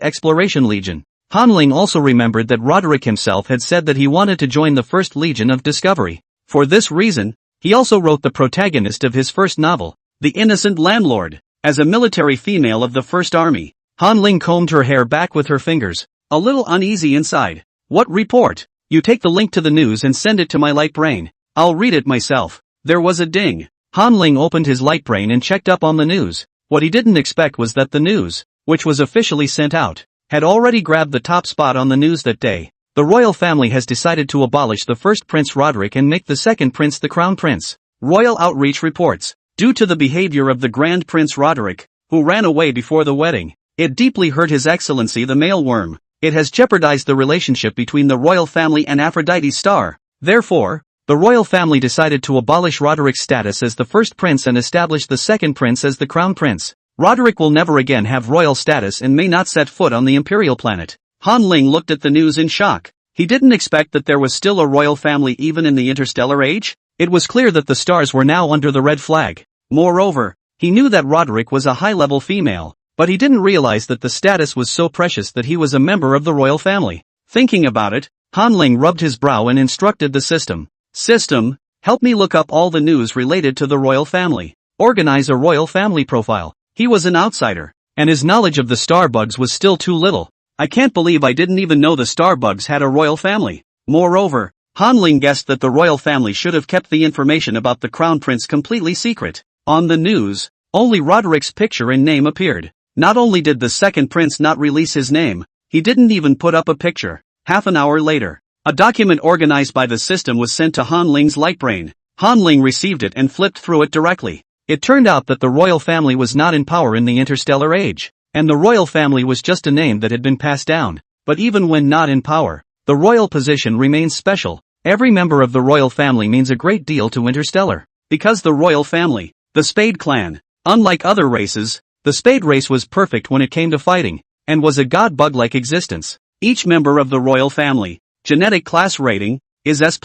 Exploration Legion. Han Ling also remembered that Roderick himself had said that he wanted to join the First Legion of Discovery. For this reason, he also wrote the protagonist of his first novel, The Innocent Landlord, as a military female of the First Army. Han Ling combed her hair back with her fingers, a little uneasy inside. What report? You take the link to the news and send it to my light brain. I'll read it myself. There was a ding. Han Ling opened his light brain and checked up on the news. What he didn't expect was that the news, which was officially sent out, had already grabbed the top spot on the news that day. The royal family has decided to abolish the first Prince Roderick and make the second prince the Crown Prince. Royal Outreach reports, due to the behavior of the Grand Prince Roderick, who ran away before the wedding, it deeply hurt His Excellency the Male Worm. It has jeopardized the relationship between the royal family and Aphrodite's star. Therefore, the royal family decided to abolish Roderick's status as the first prince and establish the second prince as the Crown Prince. Roderick will never again have royal status and may not set foot on the imperial planet. Han Ling looked at the news in shock. He didn't expect that there was still a royal family even in the interstellar age. It was clear that the stars were now under the red flag. Moreover, he knew that Roderick was a high-level female, but he didn't realize that the status was so precious that he was a member of the royal family. Thinking about it, Han Ling rubbed his brow and instructed the system. System, help me look up all the news related to the royal family. Organize a royal family profile. He was an outsider, and his knowledge of the Starbugs was still too little. I can't believe I didn't even know the Starbugs had a royal family. Moreover, Han Ling guessed that the royal family should have kept the information about the Crown Prince completely secret. On the news, only Roderick's picture and name appeared. Not only did the second prince not release his name, he didn't even put up a picture. Half an hour later, a document organized by the system was sent to Han Ling's light brain. Han Ling received it and flipped through it directly. It turned out that the royal family was not in power in the interstellar age, and the royal family was just a name that had been passed down. But even when not in power, the royal position remains special. Every member of the royal family means a great deal to Interstellar. Because the royal family, the Spade clan, unlike other races, the Spade race was perfect when it came to fighting, and was a god-bug-like existence. Each member of the royal family, genetic class rating, is S+.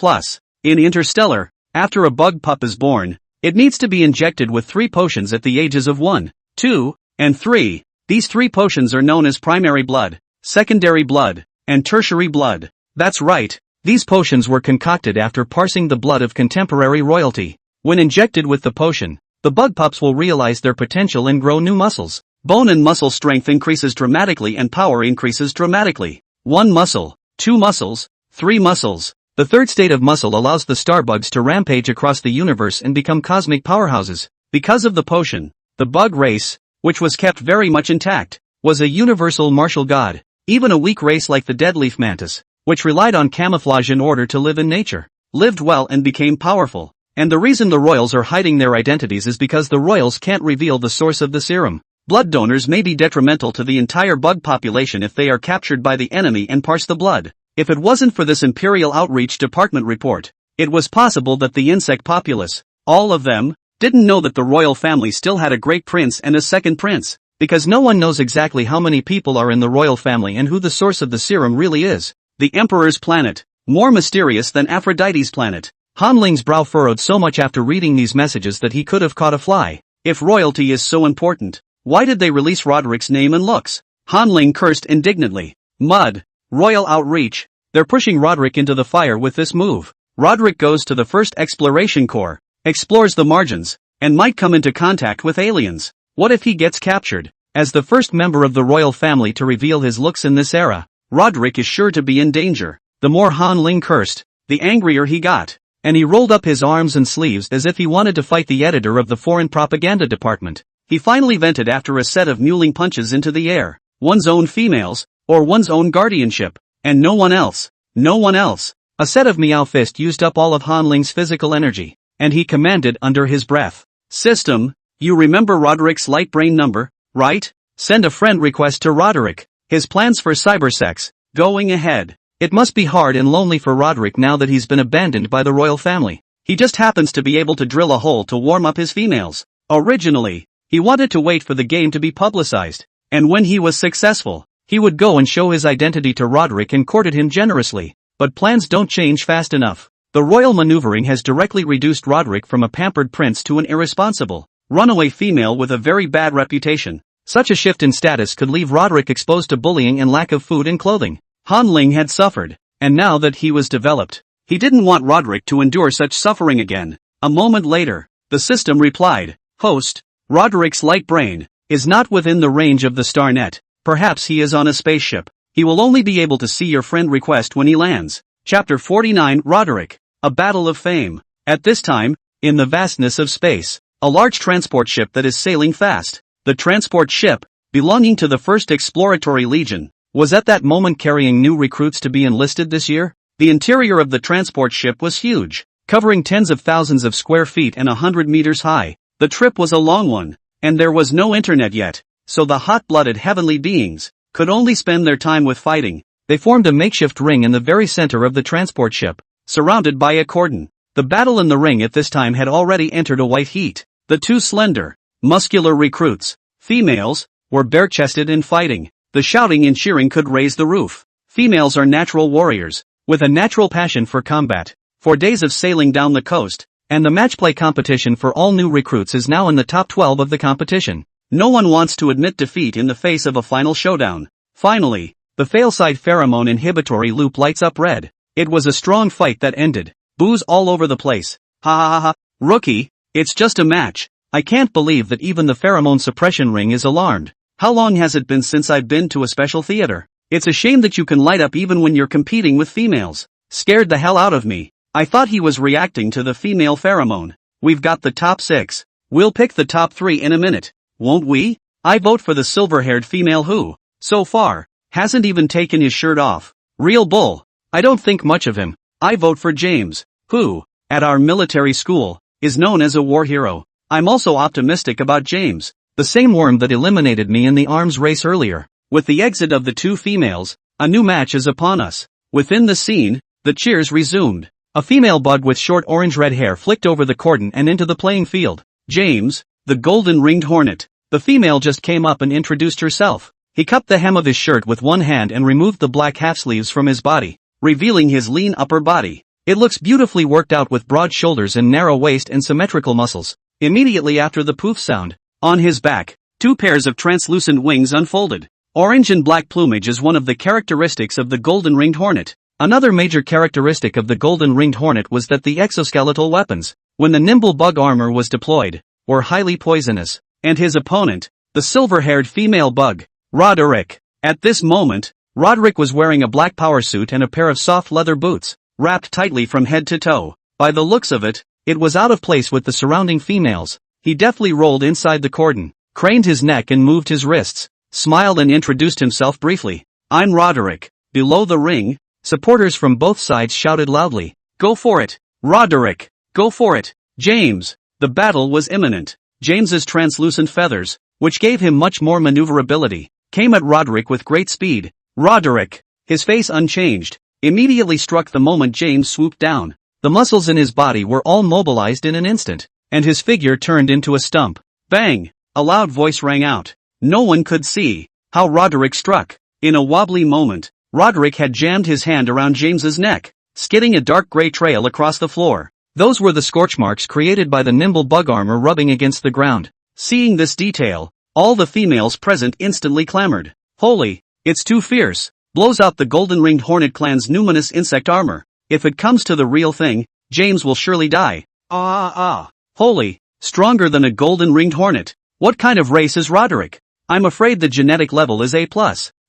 In Interstellar, after a bug pup is born, It needs to be injected with 3 potions at the ages of 1, 2, and 3. These 3 potions are known as primary blood, secondary blood, and tertiary blood. That's right, these potions were concocted after parsing the blood of contemporary royalty. When injected with the potion, the bug pups will realize their potential and grow new muscles. Bone and muscle strength increases dramatically and power increases dramatically. 1 muscle, 2 muscles, 3 muscles. The third state of muscle allows the starbugs to rampage across the universe and become cosmic powerhouses. Because of the potion, the bug race, which was kept very much intact, was a universal martial god. Even a weak race like the deadleaf mantis, which relied on camouflage in order to live in nature, lived well and became powerful. And the reason the royals are hiding their identities is because the royals can't reveal the source of the serum. Blood donors may be detrimental to the entire bug population if they are captured by the enemy and parse the blood. If it wasn't for this Imperial Outreach Department report, it was possible that the insect populace, all of them, didn't know that the royal family still had a great prince and a second prince, because no one knows exactly how many people are in the royal family and who the source of the serum really is. The Emperor's planet, more mysterious than Aphrodite's planet. Han Ling's brow furrowed so much after reading these messages that he could have caught a fly. If royalty is so important, why did they release Roderick's name and looks? Han Ling cursed indignantly. Mud. Royal outreach. They're pushing Roderick into the fire with this move. Roderick goes to the first exploration corps, explores the margins, and might come into contact with aliens. What if he gets captured? As the first member of the royal family to reveal his looks in this era, Roderick is sure to be in danger. The more Han Ling cursed, the angrier he got. And he rolled up his arms and sleeves as if he wanted to fight the editor of the Foreign Propaganda Department. He finally vented after a set of mewling punches into the air. One's own females, or one's own guardianship, and no one else. No one else. A set of meow fist used up all of Han Ling's physical energy, and he commanded under his breath. System, you remember Roderick's light brain number, right? Send a friend request to Roderick. His plans for cybersex, going ahead. It must be hard and lonely for Roderick now that he's been abandoned by the royal family. He just happens to be able to drill a hole to warm up his females. Originally, he wanted to wait for the game to be publicized, and when he was successful, he would go and show his identity to Roderick and courted him generously. But plans don't change fast enough. The royal maneuvering has directly reduced Roderick from a pampered prince to an irresponsible, runaway female with a very bad reputation. Such a shift in status could leave Roderick exposed to bullying and lack of food and clothing. Han Ling had suffered, and now that he was developed, he didn't want Roderick to endure such suffering again. A moment later, the system replied, Host, Roderick's light brain is not within the range of the star net. Perhaps he is on a spaceship. He will only be able to see your friend request when he lands. Chapter 49 Roderick, a battle of fame. At this time, in the vastness of space, a large transport ship that is sailing fast. The transport ship, belonging to the 1st Exploratory Legion, was at that moment carrying new recruits to be enlisted this year. The interior of the transport ship was huge, covering tens of thousands of square feet and 100 meters high. The trip was a long one, and there was no internet yet, so the hot-blooded heavenly beings could only spend their time with fighting. They formed a makeshift ring in the very center of the transport ship, surrounded by a cordon. The battle in the ring at this time had already entered a white heat. The 2 slender, muscular recruits, females, were bare-chested and fighting. The shouting and cheering could raise the roof. Females are natural warriors, with a natural passion for combat. 4 days of sailing down the coast, and the matchplay competition for all new recruits is now in the top 12 of the competition. No one wants to admit defeat in the face of a final showdown. Finally, the failside pheromone inhibitory loop lights up red. It was a strong fight that ended. Boos all over the place. Ha ha ha ha. Rookie, it's just a match. I can't believe that even the pheromone suppression ring is alarmed. How long has it been since I've been to a special theater? It's a shame that you can light up even when you're competing with females. Scared the hell out of me. I thought he was reacting to the female pheromone. We've got the top 6. We'll pick the top 3 in a minute, won't we? I vote for the silver-haired female who, so far, hasn't even taken his shirt off. Real bull. I don't think much of him. I vote for James, who, at our military school, is known as a war hero. I'm also optimistic about James, the same worm that eliminated me in the arms race earlier. With the exit of the 2 females, a new match is upon us. Within the scene, the cheers resumed. A female bug with short orange-red hair flicked over the cordon and into the playing field. James, the golden-ringed hornet. The female just came up and introduced herself. He cupped the hem of his shirt with one hand and removed the black half-sleeves from his body, revealing his lean upper body. It looks beautifully worked out with broad shoulders and narrow waist and symmetrical muscles. Immediately after the poof sound, on his back, 2 pairs of translucent wings unfolded. Orange and black plumage is one of the characteristics of the golden-ringed hornet. Another major characteristic of the golden-ringed hornet was that the exoskeletal weapons, when the nimble bug armor was deployed, were highly poisonous. And his opponent, the silver-haired female bug, Roderick. At this moment, Roderick was wearing a black power suit and a pair of soft leather boots, wrapped tightly from head to toe. By the looks of it, it was out of place with the surrounding females. He deftly rolled inside the cordon, craned his neck and moved his wrists, smiled and introduced himself briefly. I'm Roderick. Below the ring, supporters from both sides shouted loudly, "Go for it, Roderick! Go for it, James!" The battle was imminent. James's translucent feathers, which gave him much more maneuverability, came at Roderick with great speed. Roderick, his face unchanged, immediately struck the moment James swooped down. The muscles in his body were all mobilized in an instant, and his figure turned into a stump. Bang! A loud voice rang out. No one could see how Roderick struck. In a wobbly moment, Roderick had jammed his hand around James's neck, skidding a dark gray trail across the floor. Those were the scorch marks created by the nimble bug armor rubbing against the ground. Seeing this detail, all the females present instantly clamored. Holy, it's too fierce. Blows out the golden-ringed hornet clan's numinous insect armor. If it comes to the real thing, James will surely die. Holy, stronger than a golden-ringed hornet. What kind of race is Roderick? I'm afraid the genetic level is A+,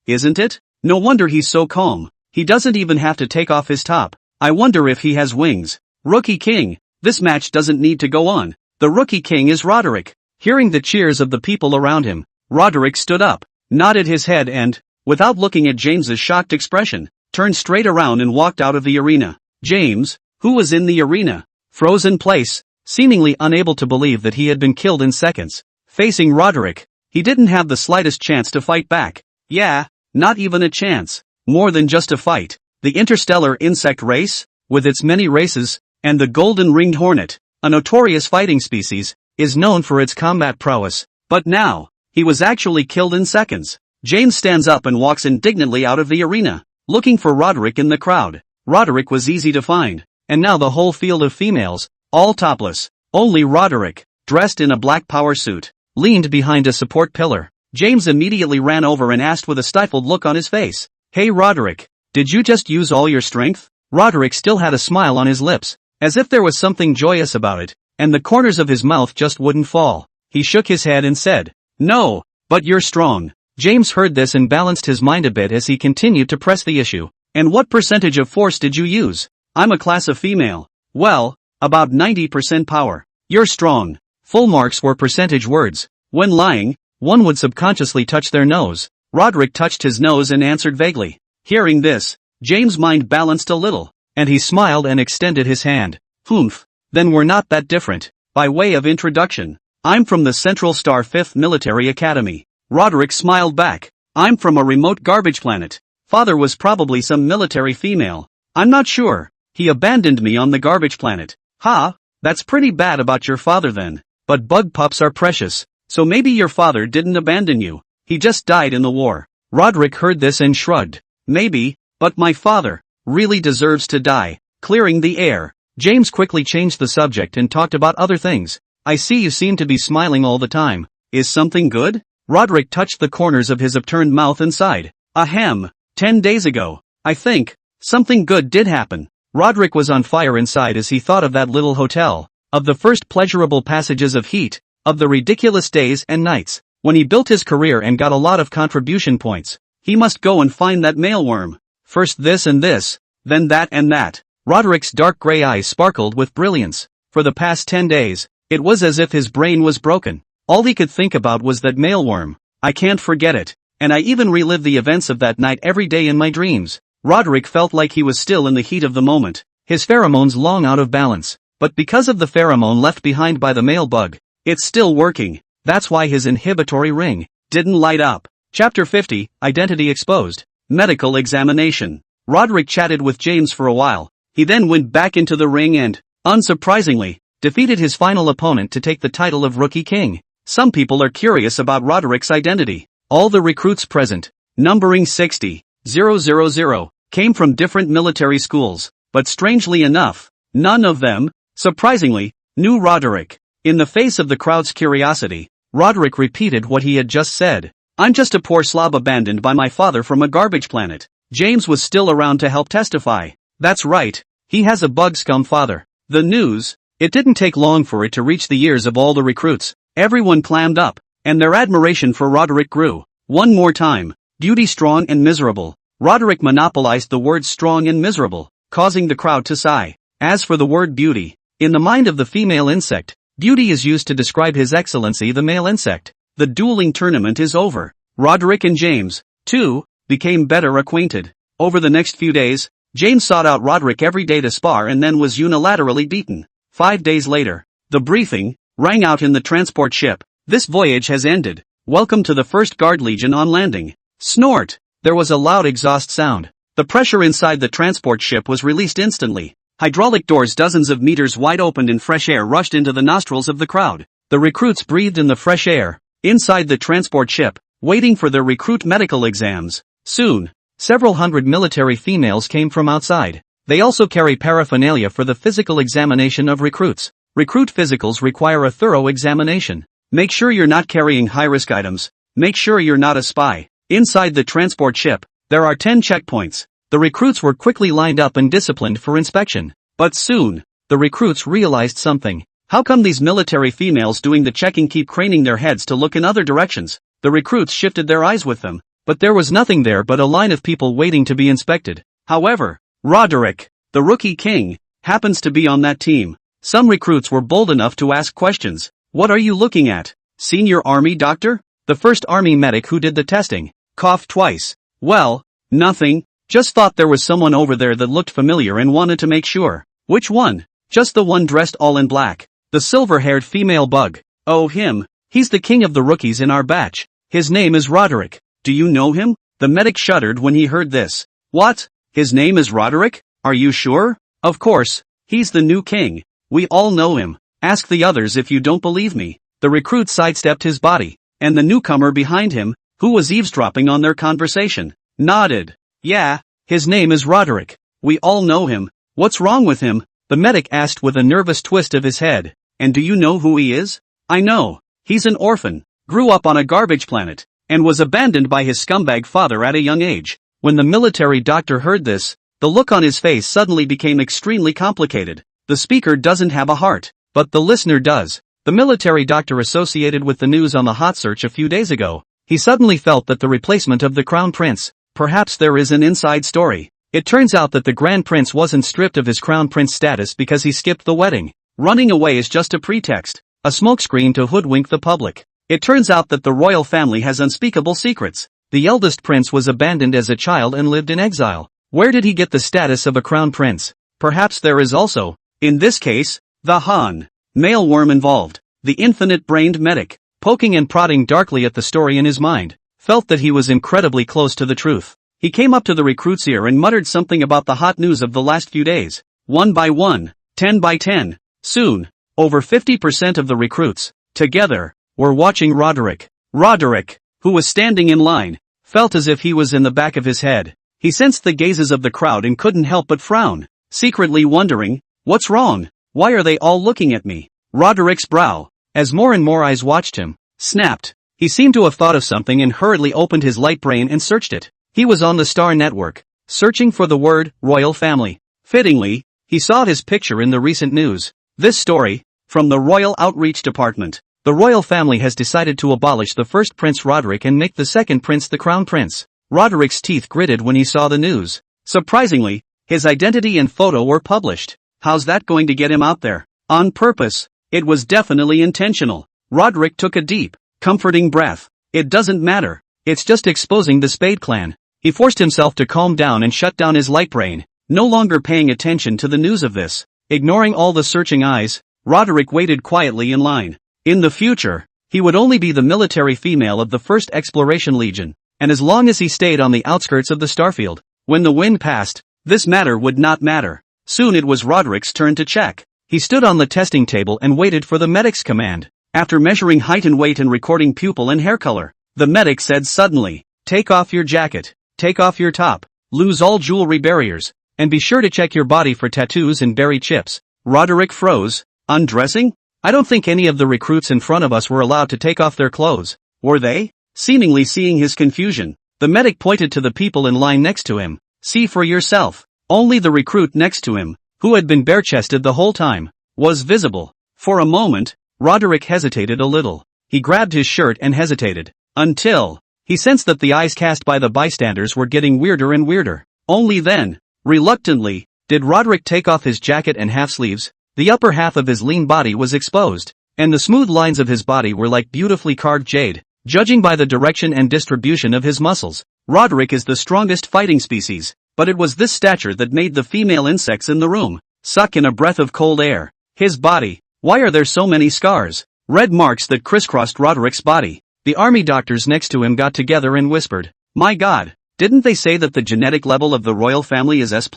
isn't it? No wonder he's so calm. He doesn't even have to take off his top. I wonder if he has wings. Rookie King, this match doesn't need to go on. The Rookie King is Roderick. Hearing the cheers of the people around him, Roderick stood up, nodded his head and, without looking at James's shocked expression, turned straight around and walked out of the arena. James, who was in the arena, froze in place, seemingly unable to believe that he had been killed in seconds. Facing Roderick, he didn't have the slightest chance to fight back. Yeah, not even a chance. More than just a fight. The interstellar insect race, with its many races, and the golden-ringed hornet, a notorious fighting species, is known for its combat prowess. But now, he was actually killed in seconds. James stands up and walks indignantly out of the arena, looking for Roderick in the crowd. Roderick was easy to find, and now the whole field of females, all topless, only Roderick, dressed in a black power suit, leaned behind a support pillar. James immediately ran over and asked with a stifled look on his face, "Hey Roderick, did you just use all your strength?" Roderick still had a smile on his lips, as if there was something joyous about it, and the corners of his mouth just wouldn't fall. He shook his head and said, "No, but you're strong." James heard this and balanced his mind a bit as he continued to press the issue. "And what percentage of force did you use?" "I'm a class of female." "Well, about 90% power." "You're strong." Full marks were percentage words. When lying, one would subconsciously touch their nose. Roderick touched his nose and answered vaguely. Hearing this, James' mind balanced a little, and he smiled and extended his hand. "Humph, then we're not that different." By way of introduction, "I'm from the Central Star 5th Military Academy." Roderick smiled back. "I'm from a remote garbage planet. Father was probably some military female. I'm not sure. He abandoned me on the garbage planet." "Ha, that's pretty bad about your father then. But bug pups are precious, so maybe your father didn't abandon you. He just died in the war." Roderick heard this and shrugged. "Maybe, but my father really deserves to die." Clearing the air, James quickly changed the subject and talked about other things. "I see you seem to be smiling all the time. Is something good?" Roderick touched the corners of his upturned mouth and sighed. "Ahem, 10 days ago, I think, something good did happen." Roderick was on fire inside as he thought of that little hotel, of the first pleasurable passages of heat, of the ridiculous days and nights, when he built his career and got a lot of contribution points. He must go and find that mailworm. First this and this, then that and that. Roderick's dark gray eyes sparkled with brilliance. For the past 10 days, it was as if his brain was broken. All he could think about was that mailworm. "I can't forget it, and I even relive the events of that night every day in my dreams." Roderick felt like he was still in the heat of the moment, his pheromones long out of balance. But because of the pheromone left behind by the male bug, it's still working. That's why his inhibitory ring didn't light up. Chapter 50, Identity Exposed. Medical Examination. Roderick chatted with James for a while. He then went back into the ring and, unsurprisingly, defeated his final opponent to take the title of Rookie King. Some people are curious about Roderick's identity. All the recruits present, numbering 60,000, came from different military schools. but strangely enough, none of them, surprisingly, knew Roderick. In the face of the crowd's curiosity, Roderick repeated what he had just said. I'm just a poor slob abandoned by my father from a garbage planet. James was still around to help testify. That's right, he has a bug scum father. The news, it didn't take long for it to reach the ears of all the recruits. Everyone clammed up, and their admiration for Roderick grew. One more time, beauty strong and miserable. Roderick monopolized the words strong and miserable, causing the crowd to sigh. As for the word beauty, in the mind of the female insect, beauty is used to describe His Excellency the male insect. The dueling tournament is over. Roderick and James, too, became better acquainted. Over the next few days, James sought out Roderick every day to spar and then was unilaterally beaten. 5 days later, the briefing rang out in the transport ship. This voyage has ended. Welcome to the 1st Guard Legion on landing. Snort! There was a loud exhaust sound. The pressure inside the transport ship was released instantly. Hydraulic doors dozens of meters wide opened and fresh air rushed into the nostrils of the crowd. The recruits breathed in the fresh air, inside the transport ship, waiting for their recruit medical exams. Soon, several hundred military females came from outside. They also carry paraphernalia for the physical examination of recruits. Recruit physicals require a thorough examination. Make sure you're not carrying high-risk items. Make sure you're not a spy. Inside the transport ship, there are 10 checkpoints. The recruits were quickly lined up and disciplined for inspection. But soon, the recruits realized something. How come these military females doing the checking keep craning their heads to look in other directions? The recruits shifted their eyes with them, but there was nothing there but a line of people waiting to be inspected. However, Roderick, the rookie king, happens to be on that team. Some recruits were bold enough to ask questions. What are you looking at? Senior army doctor? The first army medic who did the testing coughed twice. Well, nothing. Just thought there was someone over there that looked familiar and wanted to make sure. Which one? Just the one dressed all in black. The silver-haired female bug. Oh, him. He's the king of the rookies in our batch. His name is Roderick. Do you know him? The medic shuddered when he heard this. What? His name is Roderick? Are you sure? Of course. He's the new king. We all know him. Ask the others if you don't believe me. The recruit sidestepped his body, and the newcomer behind him, who was eavesdropping on their conversation, nodded. Yeah, his name is Roderick. We all know him. What's wrong with him? The medic asked with a nervous twist of his head. And do you know who he is? I know. He's an orphan, grew up on a garbage planet, and was abandoned by his scumbag father at a young age. When the military doctor heard this, the look on his face suddenly became extremely complicated. The speaker doesn't have a heart, but the listener does. The military doctor associated with the news on the hot search a few days ago. He suddenly felt that the replacement of the crown prince, perhaps there is an inside story. It turns out that the grand prince wasn't stripped of his crown prince status because he skipped the wedding. Running away is just a pretext, a smokescreen to hoodwink the public. It turns out that the royal family has unspeakable secrets. The eldest prince was abandoned as a child and lived in exile. Where did he get the status of a crown prince? Perhaps there is also, in this case, the Han male worm involved. The infinite-brained medic, poking and prodding darkly at the story in his mind, felt that he was incredibly close to the truth. He came up to the recruit's ear and muttered something about the hot news of the last few days. 1 by 1, 10 by 10. Soon, over 50% of the recruits, together, were watching Roderick. Roderick, who was standing in line, felt as if he was in the back of his head. He sensed the gazes of the crowd and couldn't help but frown, secretly wondering, what's wrong? Why are they all looking at me? Roderick's brow, as more and more eyes watched him, snapped. He seemed to have thought of something and hurriedly opened his light brain and searched it. He was on the Star Network, searching for the word, royal family. Fittingly, he saw his picture in the recent news. This story, from the Royal Outreach Department. The royal family has decided to abolish the first Prince Roderick and make the second prince the crown prince. Roderick's teeth gritted when he saw the news. Surprisingly, his identity and photo were published. How's that going to get him out there? On purpose. It was definitely intentional. Roderick took a deep, comforting breath. It doesn't matter. It's just exposing the Spade clan. He forced himself to calm down and shut down his light brain, no longer paying attention to the news of this. Ignoring all the searching eyes, Roderick waited quietly in line. In the future, he would only be the military female of the 1st Exploration Legion, and as long as he stayed on the outskirts of the starfield, when the wind passed, this matter would not matter. Soon it was Roderick's turn to check. He stood on the testing table and waited for the medic's command. After measuring height and weight and recording pupil and hair color, the medic said suddenly, take off your jacket, take off your top, lose all jewelry barriers, and be sure to check your body for tattoos and berry chips. Roderick froze. Undressing? I don't think any of the recruits in front of us were allowed to take off their clothes, were they? Seemingly seeing his confusion, the medic pointed to the people in line next to him. See for yourself. Only the recruit next to him, who had been bare-chested the whole time, was visible. For a moment, Roderick hesitated a little. He grabbed his shirt and hesitated, until he sensed that the eyes cast by the bystanders were getting weirder and weirder. Only then, reluctantly, did Roderick take off his jacket and half-sleeves. The upper half of his lean body was exposed, and the smooth lines of his body were like beautifully carved jade. Judging by the direction and distribution of his muscles, Roderick is the strongest fighting species, but it was this stature that made the female insects in the room suck in a breath of cold air. His body. Why are there so many scars? Red marks that crisscrossed Roderick's body. The army doctors next to him got together and whispered, "My God, didn't they say that the genetic level of the royal family is S+?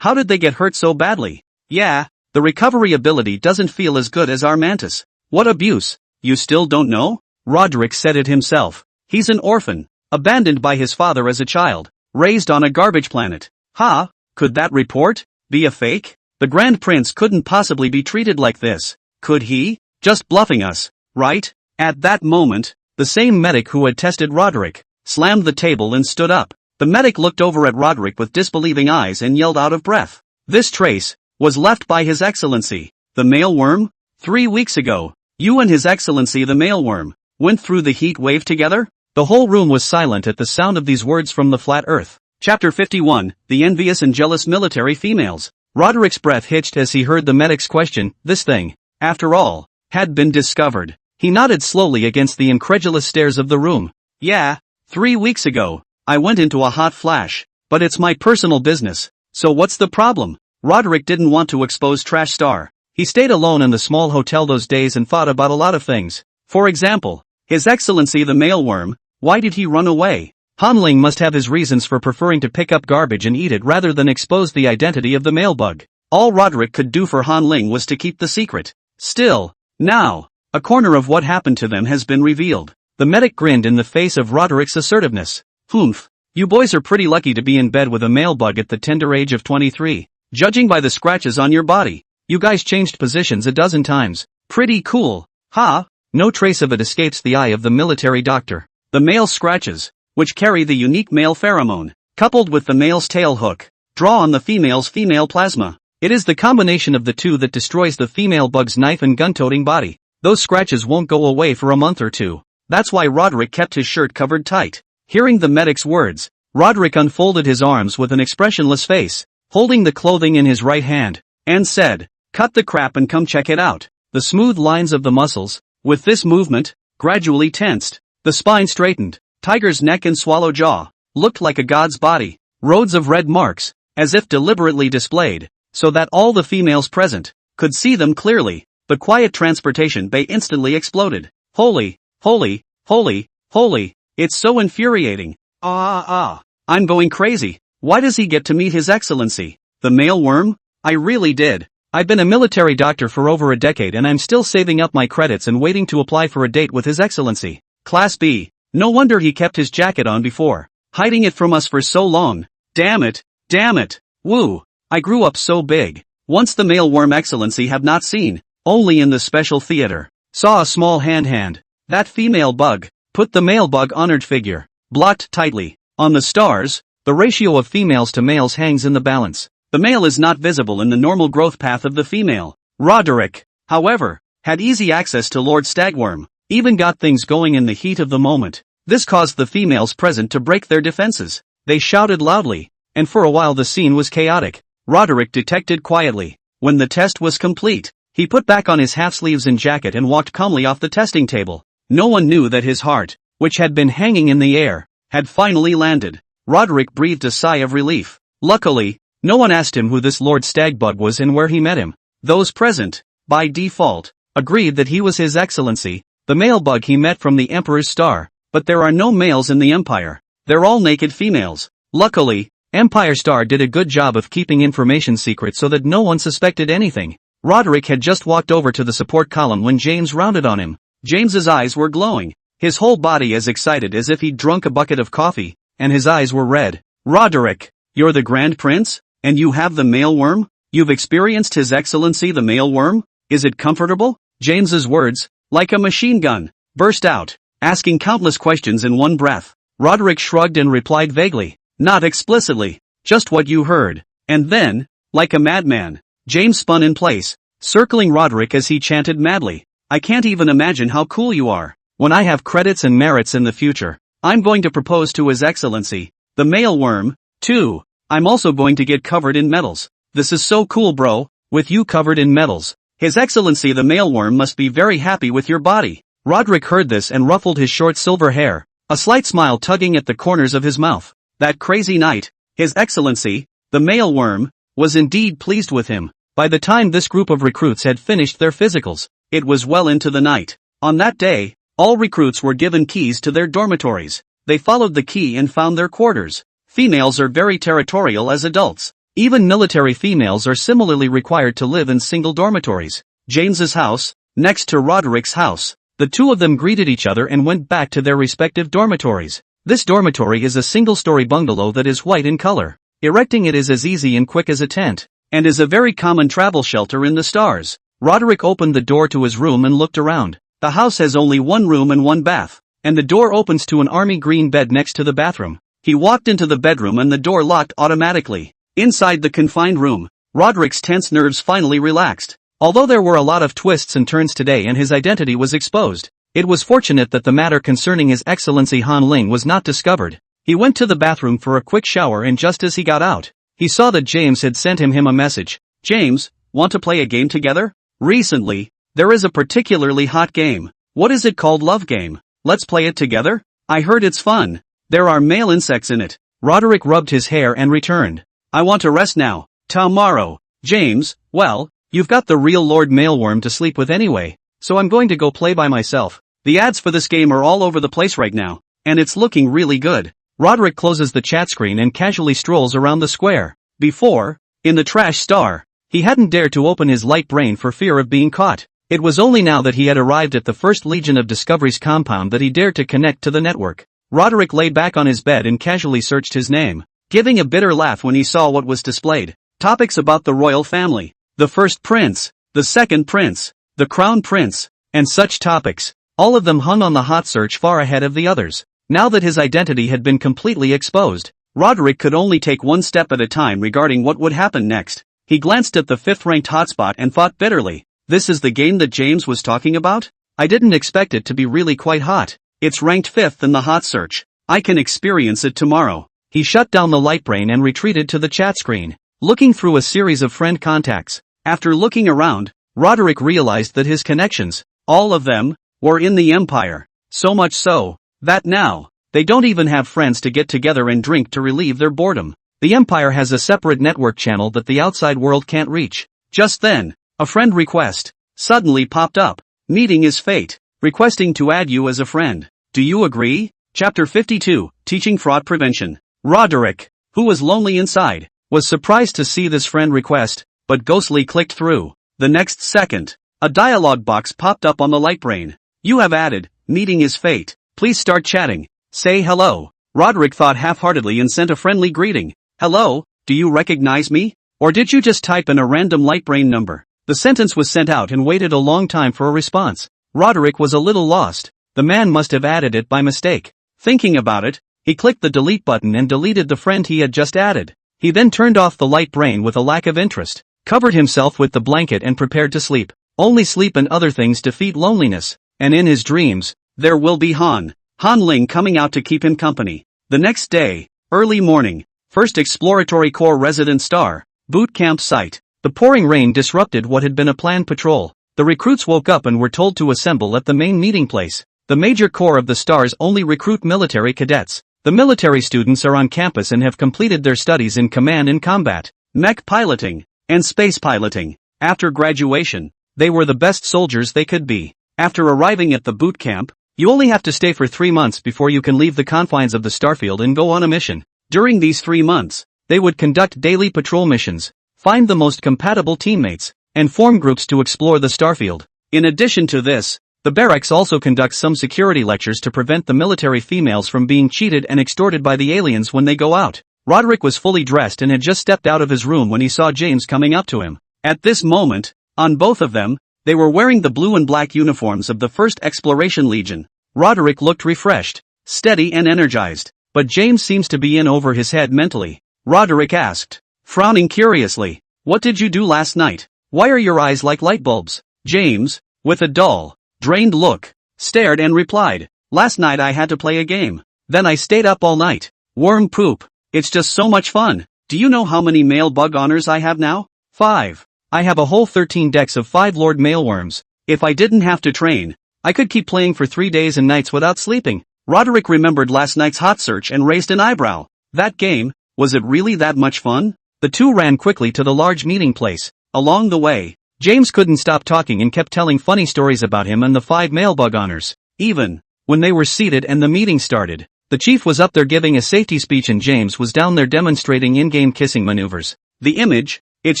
How did they get hurt so badly? Yeah, the recovery ability doesn't feel as good as our mantis. What abuse? You still don't know?" Roderick said it himself. He's an orphan, abandoned by his father as a child, raised on a garbage planet. Huh? Could that report be a fake? The Grand Prince couldn't possibly be treated like this, could he? Just bluffing us, right? At that moment, the same medic who had tested Roderick slammed the table and stood up. The medic looked over at Roderick with disbelieving eyes and yelled out of breath. This trace was left by His Excellency, the mailworm? 3 weeks ago, you and His Excellency the mailworm went through the heat wave together? The whole room was silent at the sound of these words from the flat earth. Chapter 51, The Envious and Jealous Military Females. Roderick's breath hitched as he heard the medic's question. This thing, after all, had been discovered. He nodded slowly against the incredulous stares of the room. Yeah, 3 weeks ago, I went into a hot flash, but it's my personal business, so what's the problem? Roderick didn't want to expose Trash Star. He stayed alone in the small hotel those days and thought about a lot of things. For example, His Excellency the mailworm, why did he run away? Hanling must have his reasons for preferring to pick up garbage and eat it rather than expose the identity of the mailbug. All Roderick could do for Hanling was to keep the secret. Still, now, a corner of what happened to them has been revealed. The medic grinned in the face of Roderick's assertiveness. Humph, you boys are pretty lucky to be in bed with a mailbug at the tender age of 23. Judging by the scratches on your body, you guys changed positions a dozen times. Pretty cool, huh? No trace of it escapes the eye of the military doctor. The male scratches, which carry the unique male pheromone, coupled with the male's tail hook, draw on the female's female plasma. It is the combination of the two that destroys the female bug's knife and gun-toting body. Those scratches won't go away for a month or two. That's why Roderick kept his shirt covered tight. Hearing the medic's words, Roderick unfolded his arms with an expressionless face, holding the clothing in his right hand, and said, "Cut the crap and come check it out." The smooth lines of the muscles, with this movement, gradually tensed. The spine straightened. Tiger's neck and swallow jaw looked like a god's body. Roads of red marks, as if deliberately displayed, so that all the females present could see them clearly. The quiet transportation bay instantly exploded. Holy, holy, holy, holy, it's so infuriating. I'm going crazy. Why does he get to meet His Excellency, the mailworm? I really did. I've been a military doctor for over a decade and I'm still saving up my credits and waiting to apply for a date with His Excellency. Class B. No wonder he kept his jacket on before, hiding it from us for so long. Damn it, woo, I grew up so big. Once the mailworm Excellency have not seen, only in the special theater. Saw a small hand. That female bug, put the male bug honored figure, blocked tightly. On the stars, the ratio of females to males hangs in the balance. The male is not visible in the normal growth path of the female. Roderick, however, had easy access to Lord Stagworm, even got things going in the heat of the moment. This caused the females present to break their defenses. They shouted loudly, and for a while the scene was chaotic. Roderick detected quietly. When the test was complete, he put back on his half-sleeves and jacket and walked calmly off the testing table. No one knew that his heart, which had been hanging in the air, had finally landed. Roderick breathed a sigh of relief. Luckily, no one asked him who this Lord Stagbug was and where he met him. Those present, by default, agreed that he was His Excellency, the male bug he met from the Emperor's Star. But there are no males in the Empire. They're all naked females. Luckily, Empire Star did a good job of keeping information secret so that no one suspected anything. Roderick had just walked over to the support column when James rounded on him. James's eyes were glowing, his whole body as excited as if he'd drunk a bucket of coffee, and his eyes were red. "Roderick, you're the Grand Prince? And you have the male worm? You've experienced His Excellency the male worm? Is it comfortable? James's words, like a machine gun, burst out, asking countless questions in one breath. Roderick shrugged and replied vaguely, not explicitly, just what you heard. And then, like a madman, James spun in place, circling Roderick as he chanted madly, I can't even imagine how cool you are. When I have credits and merits in the future, I'm going to propose to His Excellency, the male worm, too. I'm also going to get covered in medals. This is so cool, bro, with you covered in medals. His Excellency the male worm must be very happy with your body. Roderick heard this and ruffled his short silver hair, a slight smile tugging at the corners of his mouth. That crazy night, His Excellency, the male worm, was indeed pleased with him. By the time this group of recruits had finished their physicals, it was well into the night. On that day, all recruits were given keys to their dormitories. They followed the key and found their quarters. Females are very territorial as adults. Even military females are similarly required to live in single dormitories. James's house, next to Roderick's house. The two of them greeted each other and went back to their respective dormitories. This dormitory is a single-story bungalow that is white in color. Erecting it is as easy and quick as a tent, and is a very common travel shelter in the stars. Roderick opened the door to his room and looked around. The house has only one room and one bath, and the door opens to an army green bed next to the bathroom. He walked into the bedroom and the door locked automatically. Inside the confined room, Roderick's tense nerves finally relaxed. Although there were a lot of twists and turns today and his identity was exposed, it was fortunate that the matter concerning His Excellency Han Ling was not discovered. He went to the bathroom for a quick shower and just as he got out, he saw that James had sent him a message. James, want to play a game together? Recently, there is a particularly hot game. What is it called? Love game. Let's play it together? I heard it's fun. There are male insects in it. Roderick rubbed his hair and returned. I want to rest now. Tomorrow. James, well, you've got the real Lord Mailworm to sleep with anyway, so I'm going to go play by myself. The ads for this game are all over the place right now, and it's looking really good. Roderick closes the chat screen and casually strolls around the square. Before, in the trash star, he hadn't dared to open his light brain for fear of being caught. It was only now that he had arrived at the first Legion of Discovery's compound that he dared to connect to the network. Roderick lay back on his bed and casually searched his name, giving a bitter laugh when he saw what was displayed. Topics about the royal family, the first prince, the second prince, the crown prince, and such topics, all of them hung on the hot search far ahead of the others. Now that his identity had been completely exposed, Roderick could only take one step at a time regarding what would happen next. He glanced at the fifth-ranked hotspot and thought bitterly, this is the game that James was talking about? I didn't expect it to be really quite hot. It's ranked 5th in the hot search. I can experience it tomorrow. He shut down the light brain and retreated to the chat screen, looking through a series of friend contacts. After looking around, Roderick realized that his connections, all of them, were in the Empire. So much so, that now, they don't even have friends to get together and drink to relieve their boredom. The Empire has a separate network channel that the outside world can't reach. Just then, a friend request suddenly popped up. Meeting is fate. Requesting to add you as a friend. Do you agree? Chapter 52, Teaching Fraud Prevention. Roderick, who was lonely inside, was surprised to see this friend request, but ghostly clicked through. The next second, a dialog box popped up on the light brain. You have added, meeting is fate. Please start chatting. Say hello. Roderick thought half-heartedly and sent a friendly greeting. Hello, do you recognize me? Or did you just type in a random light brain number? The sentence was sent out and waited a long time for a response. Roderick was a little lost. The man must have added it by mistake. Thinking about it, he clicked the delete button and deleted the friend he had just added. He then turned off the light brain with a lack of interest, covered himself with the blanket and prepared to sleep. Only sleep and other things defeat loneliness, and in his dreams, there will be Han Ling coming out to keep him company. The next day, early morning, first Exploratory Corps resident star, boot camp site. The pouring rain disrupted what had been a planned patrol. The recruits woke up and were told to assemble at the main meeting place. The major corps of the stars only recruit military cadets. The military students are on campus and have completed their studies in command and combat, mech piloting, and space piloting. After graduation, they were the best soldiers they could be. After arriving at the boot camp, you only have to stay for 3 months before you can leave the confines of the starfield and go on a mission. During these 3 months, they would conduct daily patrol missions, find the most compatible teammates, and form groups to explore the starfield. In addition to this, the barracks also conducts some security lectures to prevent the military females from being cheated and extorted by the aliens when they go out. Roderick was fully dressed and had just stepped out of his room when he saw James coming up to him. At this moment, on both of them, they were wearing the blue and black uniforms of the 1st Exploration Legion. Roderick looked refreshed, steady and energized, but James seems to be in over his head mentally. Roderick asked, frowning curiously, "What did you do last night? Why are your eyes like light bulbs?" James, with a dull, drained look, stared and replied, "Last night I had to play a game. Then I stayed up all night. Worm poop. It's just so much fun. Do you know how many male bug honors I have now? 5. I have a whole 13 decks of 5 Lord Mailworms. If I didn't have to train, I could keep playing for 3 days and nights without sleeping." Roderick remembered last night's hot search and raised an eyebrow. That game, was it really that much fun? The two ran quickly to the large meeting place. Along the way, James couldn't stop talking and kept telling funny stories about him and the 5 male bug honors. Even when they were seated and the meeting started, the chief was up there giving a safety speech and James was down there demonstrating in-game kissing maneuvers. The image, it's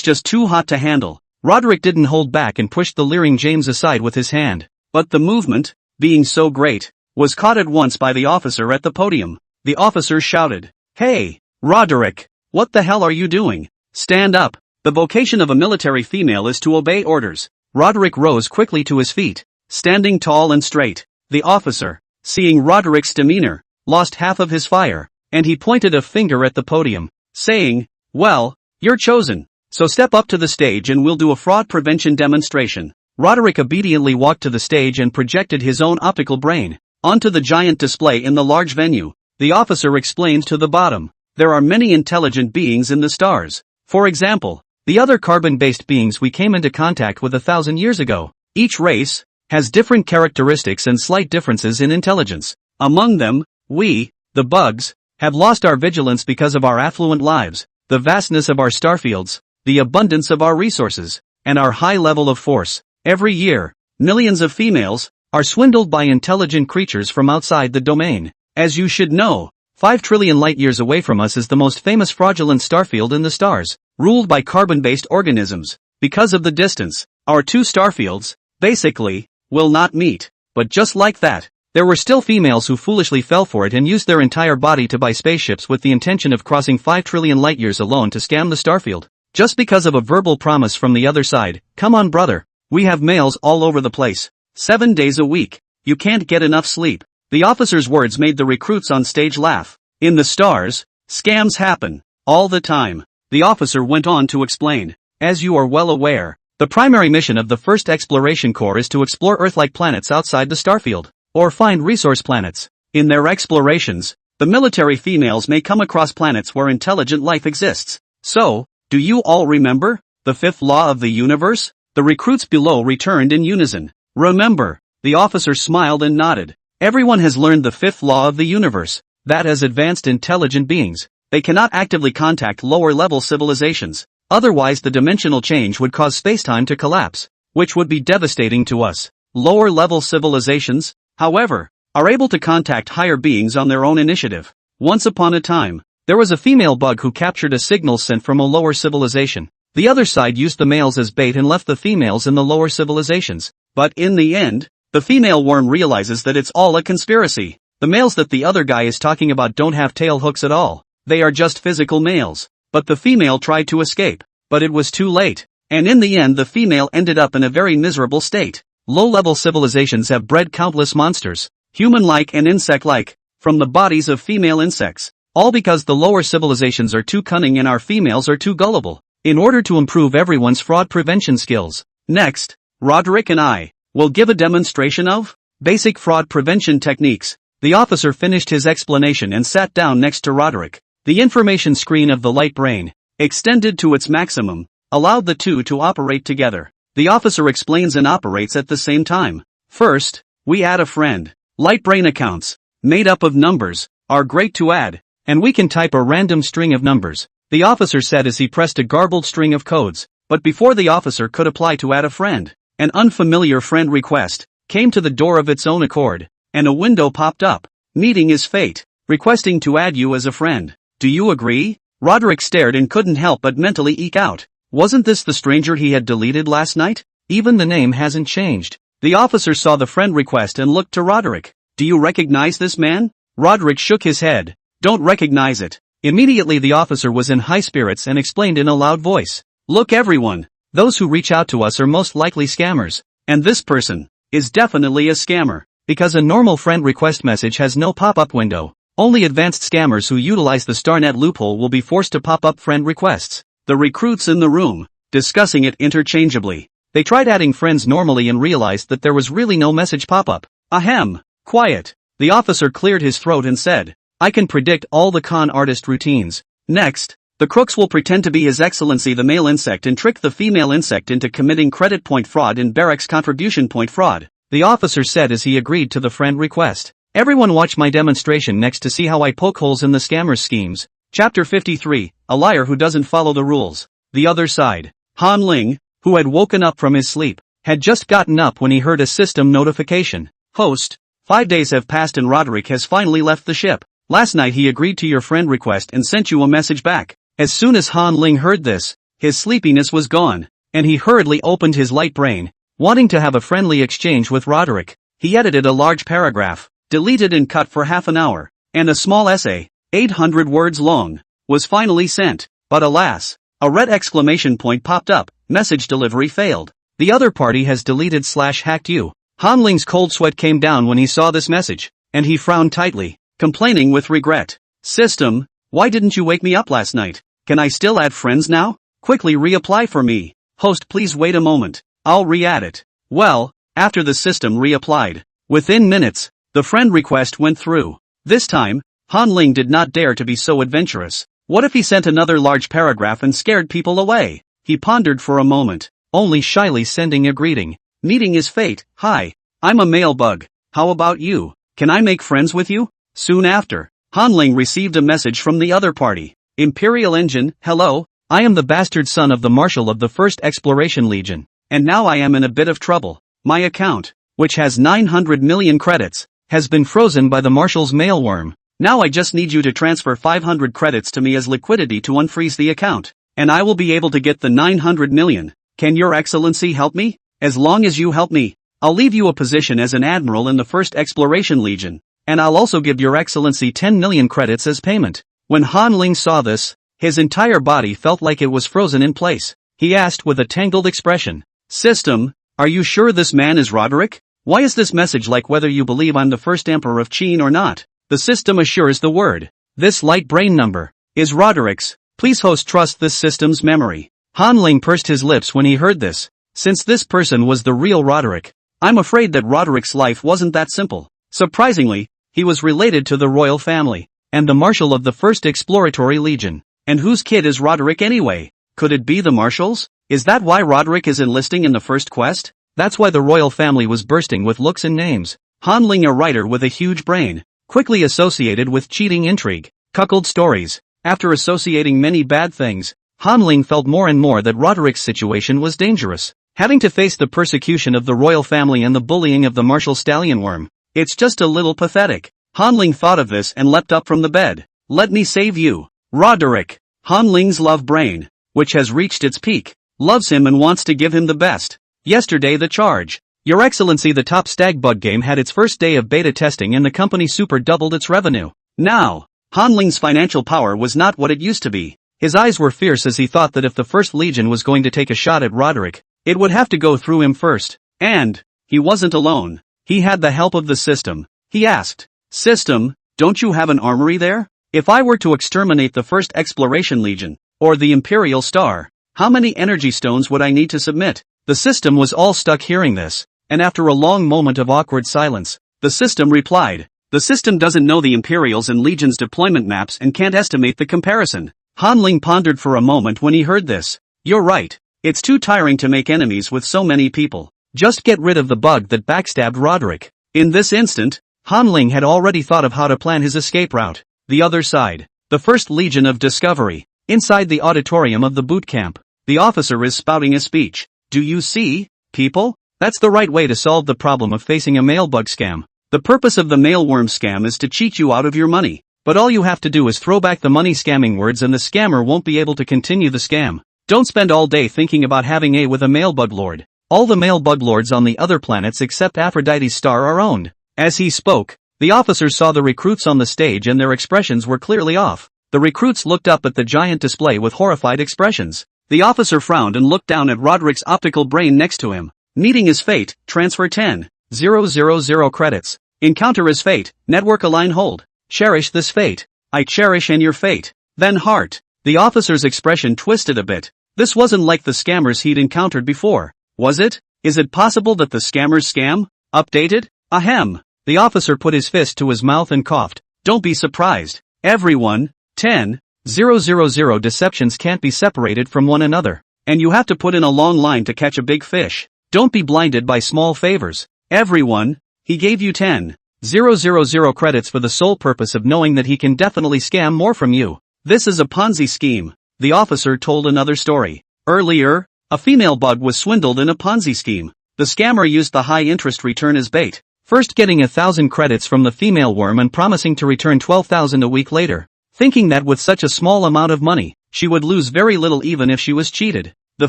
just too hot to handle. Roderick didn't hold back and pushed the leering James aside with his hand. But the movement, being so great, was caught at once by the officer at the podium. The officer shouted, "Hey, Roderick, what the hell are you doing? Stand up. The vocation of a military female is to obey orders." Roderick rose quickly to his feet, standing tall and straight. The officer, seeing Roderick's demeanor, lost half of his fire, and he pointed a finger at the podium, saying, "Well, you're chosen. So step up to the stage and we'll do a fraud prevention demonstration." Roderick obediently walked to the stage and projected his own optical brain onto the giant display in the large venue. The officer explained to the bottom, "There are many intelligent beings in the stars. For example, the other carbon-based beings we came into contact with 1,000 years ago. Each race has different characteristics and slight differences in intelligence. Among them, we, the bugs, have lost our vigilance because of our affluent lives, the vastness of our starfields, the abundance of our resources, and our high level of force. Every year, millions of females are swindled by intelligent creatures from outside the domain. As you should know, 5 trillion light-years away from us is the most famous fraudulent starfield in the stars, ruled by carbon-based organisms. Because of the distance, our 2 starfields, basically, will not meet. But just like that, there were still females who foolishly fell for it and used their entire body to buy spaceships with the intention of crossing 5 trillion light-years alone to scam the starfield. Just because of a verbal promise from the other side. Come on, brother. We have males all over the place. 7 days a week. You can't get enough sleep." The officer's words made the recruits on stage laugh. In the stars, scams happen all the time. The officer went on to explain. As you are well aware, the primary mission of the 1st Exploration Corps is to explore Earth-like planets outside the starfield, or find resource planets. In their explorations, the military females may come across planets where intelligent life exists. So, do you all remember the 5th law of the universe? The recruits below returned in unison. Remember, the officer smiled and nodded. Everyone has learned the 5th law of the universe, that as advanced intelligent beings, they cannot actively contact lower-level civilizations. Otherwise the dimensional change would cause spacetime to collapse, which would be devastating to us. Lower-level civilizations, however, are able to contact higher beings on their own initiative. Once upon a time, there was a female bug who captured a signal sent from a lower civilization. The other side used the males as bait and left the females in the lower civilizations. But in the end, the female worm realizes that it's all a conspiracy. The males that the other guy is talking about don't have tail hooks at all. They are just physical males. But the female tried to escape. But it was too late. And in the end the female ended up in a very miserable state. Low-level civilizations have bred countless monsters, human-like and insect-like, from the bodies of female insects. All because the lower civilizations are too cunning and our females are too gullible. In order to improve everyone's fraud prevention skills. Next, Roderick and I will give a demonstration of basic fraud prevention techniques. The officer finished his explanation and sat down next to Roderick. The information screen of the light brain, extended to its maximum, allowed the two to operate together. The officer explains and operates at the same time. First, we add a friend. Light brain accounts, made up of numbers, are great to add, and we can type a random string of numbers. The officer said as he pressed a garbled string of codes. But before the officer could apply to add a friend, an unfamiliar friend request came to the door of its own accord, and a window popped up. Meeting is fate, requesting to add you as a friend. Do you agree? Roderick stared and couldn't help but mentally eke out. Wasn't this the stranger he had deleted last night? Even the name hasn't changed. The officer saw the friend request and looked to Roderick. Do you recognize this man? Roderick shook his head. Don't recognize it. Immediately the officer was in high spirits and explained in a loud voice. Look everyone, those who reach out to us are most likely scammers. And this person is definitely a scammer. Because a normal friend request message has no pop-up window. Only advanced scammers who utilize the StarNet loophole will be forced to pop up friend requests. The recruits in the room, discussing it interchangeably. They tried adding friends normally and realized that there was really no message pop-up. Ahem. Quiet. The officer cleared his throat and said, I can predict all the con artist routines. Next, the crooks will pretend to be His Excellency the male insect and trick the female insect into committing credit point fraud and barracks contribution point fraud. The officer said as he agreed to the friend request. Everyone watch my demonstration next to see how I poke holes in the scammer's schemes. Chapter 53, A Liar Who Doesn't Follow the Rules. The other side. Han Ling, who had woken up from his sleep, had just gotten up when he heard a system notification. Host, 5 days have passed and Roderick has finally left the ship. Last night he agreed to your friend request and sent you a message back. As soon as Han Ling heard this, his sleepiness was gone, and he hurriedly opened his light brain, wanting to have a friendly exchange with Roderick. He edited a large paragraph, deleted and cut for half an hour, and a small essay, 800 words long, was finally sent. But alas, a red exclamation point popped up, message delivery failed. The other party has deleted/hacked you. Han Ling's cold sweat came down when he saw this message, and he frowned tightly, complaining with regret. System, why didn't you wake me up last night? Can I still add friends now? Quickly reapply for me. Host, please wait a moment. I'll re-add it. Well, after the system reapplied, within minutes, the friend request went through. This time, Han Ling did not dare to be so adventurous. What if he sent another large paragraph and scared people away? He pondered for a moment, only shyly sending a greeting. Meeting his fate. Hi, I'm a male bug. How about you? Can I make friends with you? Soon after, Han Ling received a message from the other party. Imperial Engine, hello, I am the bastard son of the Marshal of the 1st Exploration Legion. And now I am in a bit of trouble. My account, which has 900 million credits, has been frozen by the Marshal's mailworm. Now I just need you to transfer 500 credits to me as liquidity to unfreeze the account, and I will be able to get the 900 million. Can your excellency help me? As long as you help me, I'll leave you a position as an admiral in the 1st Exploration Legion, and I'll also give your excellency 10 million credits as payment. When Han Ling saw this, his entire body felt like it was frozen in place. He asked with a tangled expression, System, are you sure this man is Roderick? Why is this message like whether you believe I'm the first emperor of Qin or not? The system assures the word. This light brain number is Roderick's. Please host trust this system's memory. Han Ling pursed his lips when he heard this. Since this person was the real Roderick, I'm afraid that Roderick's life wasn't that simple. Surprisingly, he was related to the royal family, and the Marshal of the 1st Exploratory Legion. And whose kid is Roderick anyway? Could it be the Marshal's? Is that why Roderick is enlisting in the first quest? That's why the royal family was bursting with looks and names. Han Ling, a writer with a huge brain, quickly associated with cheating, intrigue, cuckold stories. After associating many bad things, Han Ling felt more and more that Roderick's situation was dangerous. Having to face the persecution of the royal family and the bullying of the Marshal Stallion Worm. It's just a little pathetic. Han Ling thought of this and leapt up from the bed. Let me save you. Roderick. Han Ling's love brain, which has reached its peak, loves him and wants to give him the best. Yesterday the charge. Your Excellency, the top stag bug game had its first day of beta testing and the company super doubled its revenue. Now, Han Ling's financial power was not what it used to be. His eyes were fierce as he thought that if the 1st Legion was going to take a shot at Roderick, it would have to go through him first. And he wasn't alone. He had the help of the system. He asked, System, don't you have an armory there? If I were to exterminate the 1st Exploration Legion, or the Imperial Star, how many energy stones would I need to submit? The system was all stuck hearing this, and after a long moment of awkward silence, the system replied. The system doesn't know the Imperials and Legions deployment maps and can't estimate the comparison. Han Ling pondered for a moment when he heard this. You're right. It's too tiring to make enemies with so many people. Just get rid of the bug that backstabbed Roderick. In this instant, Han Ling had already thought of how to plan his escape route. The other side. The 1st Legion of Discovery. Inside the auditorium of the boot camp, the officer is spouting a speech. Do you see, people? That's the right way to solve the problem of facing a mail bug scam. The purpose of the mailworm scam is to cheat you out of your money. But all you have to do is throw back the money scamming words and the scammer won't be able to continue the scam. Don't spend all day thinking about having a with a mail bug lord. All the mail bug lords on the other planets except Aphrodite's star are owned. As he spoke, the officers saw the recruits on the stage and their expressions were clearly off. The recruits looked up at the giant display with horrified expressions. The officer frowned and looked down at Roderick's optical brain next to him. Meeting is fate, transfer 10,000 credits. Encounter is fate, network align hold. Cherish this fate. I cherish and your fate. Then heart. The officer's expression twisted a bit. This wasn't like the scammers he'd encountered before, was it? Is it possible that the scammers scam? Updated? Ahem. The officer put his fist to his mouth and coughed. Don't be surprised. Everyone, 10,000 deceptions can't be separated from one another. And you have to put in a long line to catch a big fish. Don't be blinded by small favors. Everyone, he gave you 10,000 credits for the sole purpose of knowing that he can definitely scam more from you. This is a Ponzi scheme. The officer told another story. Earlier, a female bug was swindled in a Ponzi scheme. The scammer used the high interest return as bait, first getting 1,000 credits from the female worm and promising to return 12,000 a week later, thinking that with such a small amount of money, she would lose very little even if she was cheated. The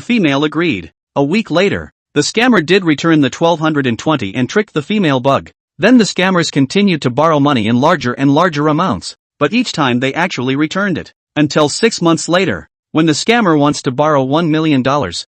female agreed. A week later, the scammer did return the 1,220 and tricked the female bug. Then the scammers continued to borrow money in larger and larger amounts, but each time they actually returned it. Until 6 months later, when the scammer wants to borrow $1 million,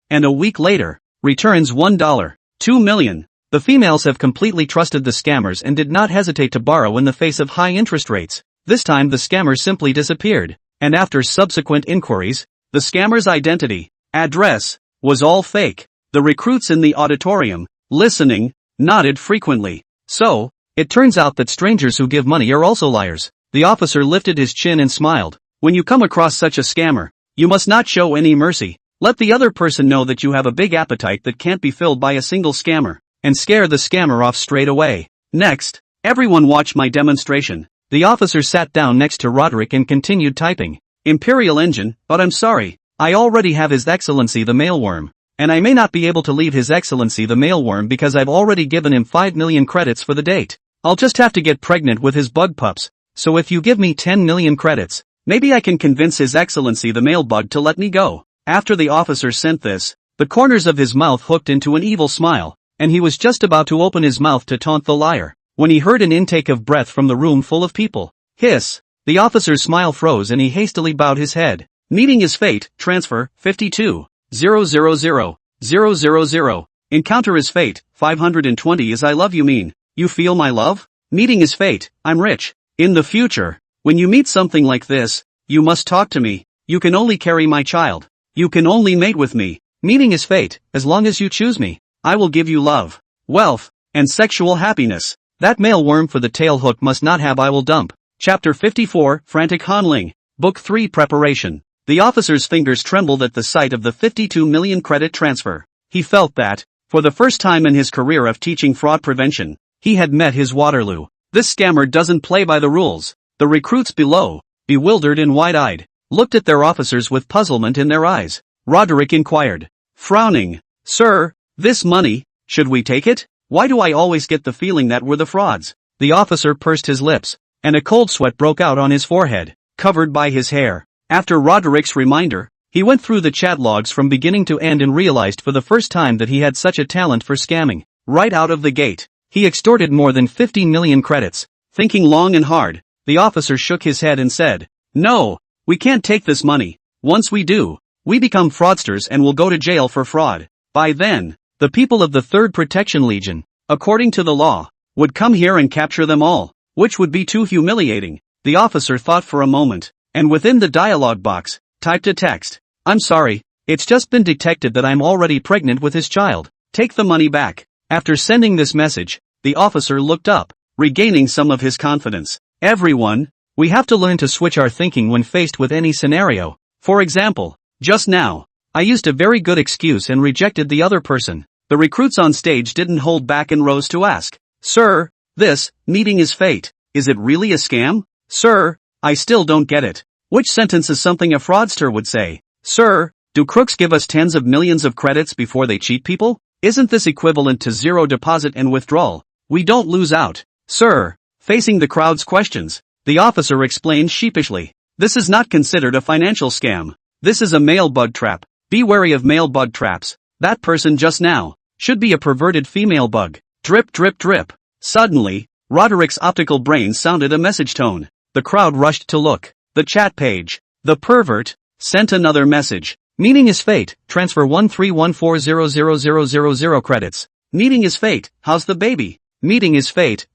and a week later, returns $1, $2 million. The females have completely trusted the scammers and did not hesitate to borrow in the face of high interest rates. This time the scammer simply disappeared, and after subsequent inquiries, the scammer's identity, address, was all fake. The recruits in the auditorium, listening, nodded frequently. So, it turns out that strangers who give money are also liars. The officer lifted his chin and smiled. When you come across such a scammer, you must not show any mercy. Let the other person know that you have a big appetite that can't be filled by a single scammer, and scare the scammer off straight away. Next, everyone watch my demonstration. The officer sat down next to Roderick and continued typing. Imperial Engine, but I'm sorry, I already have His Excellency the Mailworm, and I may not be able to leave His Excellency the Mailworm because I've already given him 5 million credits for the date. I'll just have to get pregnant with his bug pups, so if you give me 10 million credits, maybe I can convince His Excellency the Mailbug to let me go. After the officer sent this, the corners of his mouth hooked into an evil smile, and he was just about to open his mouth to taunt the liar, when he heard an intake of breath from the room full of people. Hiss! The officer's smile froze and he hastily bowed his head. Meeting is fate, transfer, 52,000,000. Encounter is fate, 520 is I love you mean. You feel my love? Meeting is fate, I'm rich. In the future, when you meet something like this, you must talk to me. You can only carry my child. You can only mate with me. Meeting is fate, as long as you choose me. I will give you love, wealth, and sexual happiness. That mailworm for the tail hook must not have I will dump. Chapter 54, Frantic Hanling. Book 3 Preparation. The officer's fingers trembled at the sight of the 52 million credit transfer. He felt that, for the first time in his career of teaching fraud prevention, he had met his Waterloo. This scammer doesn't play by the rules. The recruits below, bewildered and wide-eyed, looked at their officers with puzzlement in their eyes. Roderick inquired, frowning, Sir, this money, should we take it? Why do I always get the feeling that we're the frauds? The officer pursed his lips, and a cold sweat broke out on his forehead, covered by his hair. After Roderick's reminder, he went through the chat logs from beginning to end and realized for the first time that he had such a talent for scamming. Right out of the gate, he extorted more than 15 million credits. Thinking long and hard, the officer shook his head and said, No, we can't take this money. Once we do, we become fraudsters and will go to jail for fraud. By then, the people of the 3rd Protection Legion, according to the law, would come here and capture them all, which would be too humiliating. The officer thought for a moment, and within the dialogue box, typed a text. I'm sorry, it's just been detected that I'm already pregnant with his child. Take the money back. After sending this message, the officer looked up, regaining some of his confidence. Everyone, we have to learn to switch our thinking when faced with any scenario. For example, just now, I used a very good excuse and rejected the other person. The recruits on stage didn't hold back and rose to ask, Sir, this meeting is fate. Is it really a scam? Sir, I still don't get it. Which sentence is something a fraudster would say? Sir, do crooks give us tens of millions of credits before they cheat people? Isn't this equivalent to zero deposit and withdrawal? We don't lose out. Sir, facing the crowd's questions, the officer explained sheepishly. This is not considered a financial scam. This is a mail bug trap. Be wary of mail bug traps. That person just now should be a perverted female bug. Drip drip drip. Suddenly, Roderick's optical brain sounded a message tone. The crowd rushed to look. The chat page. The pervert sent another message. Meeting is fate. Transfer 131400000 credits. Meeting is fate. How's the baby? Meeting is fate.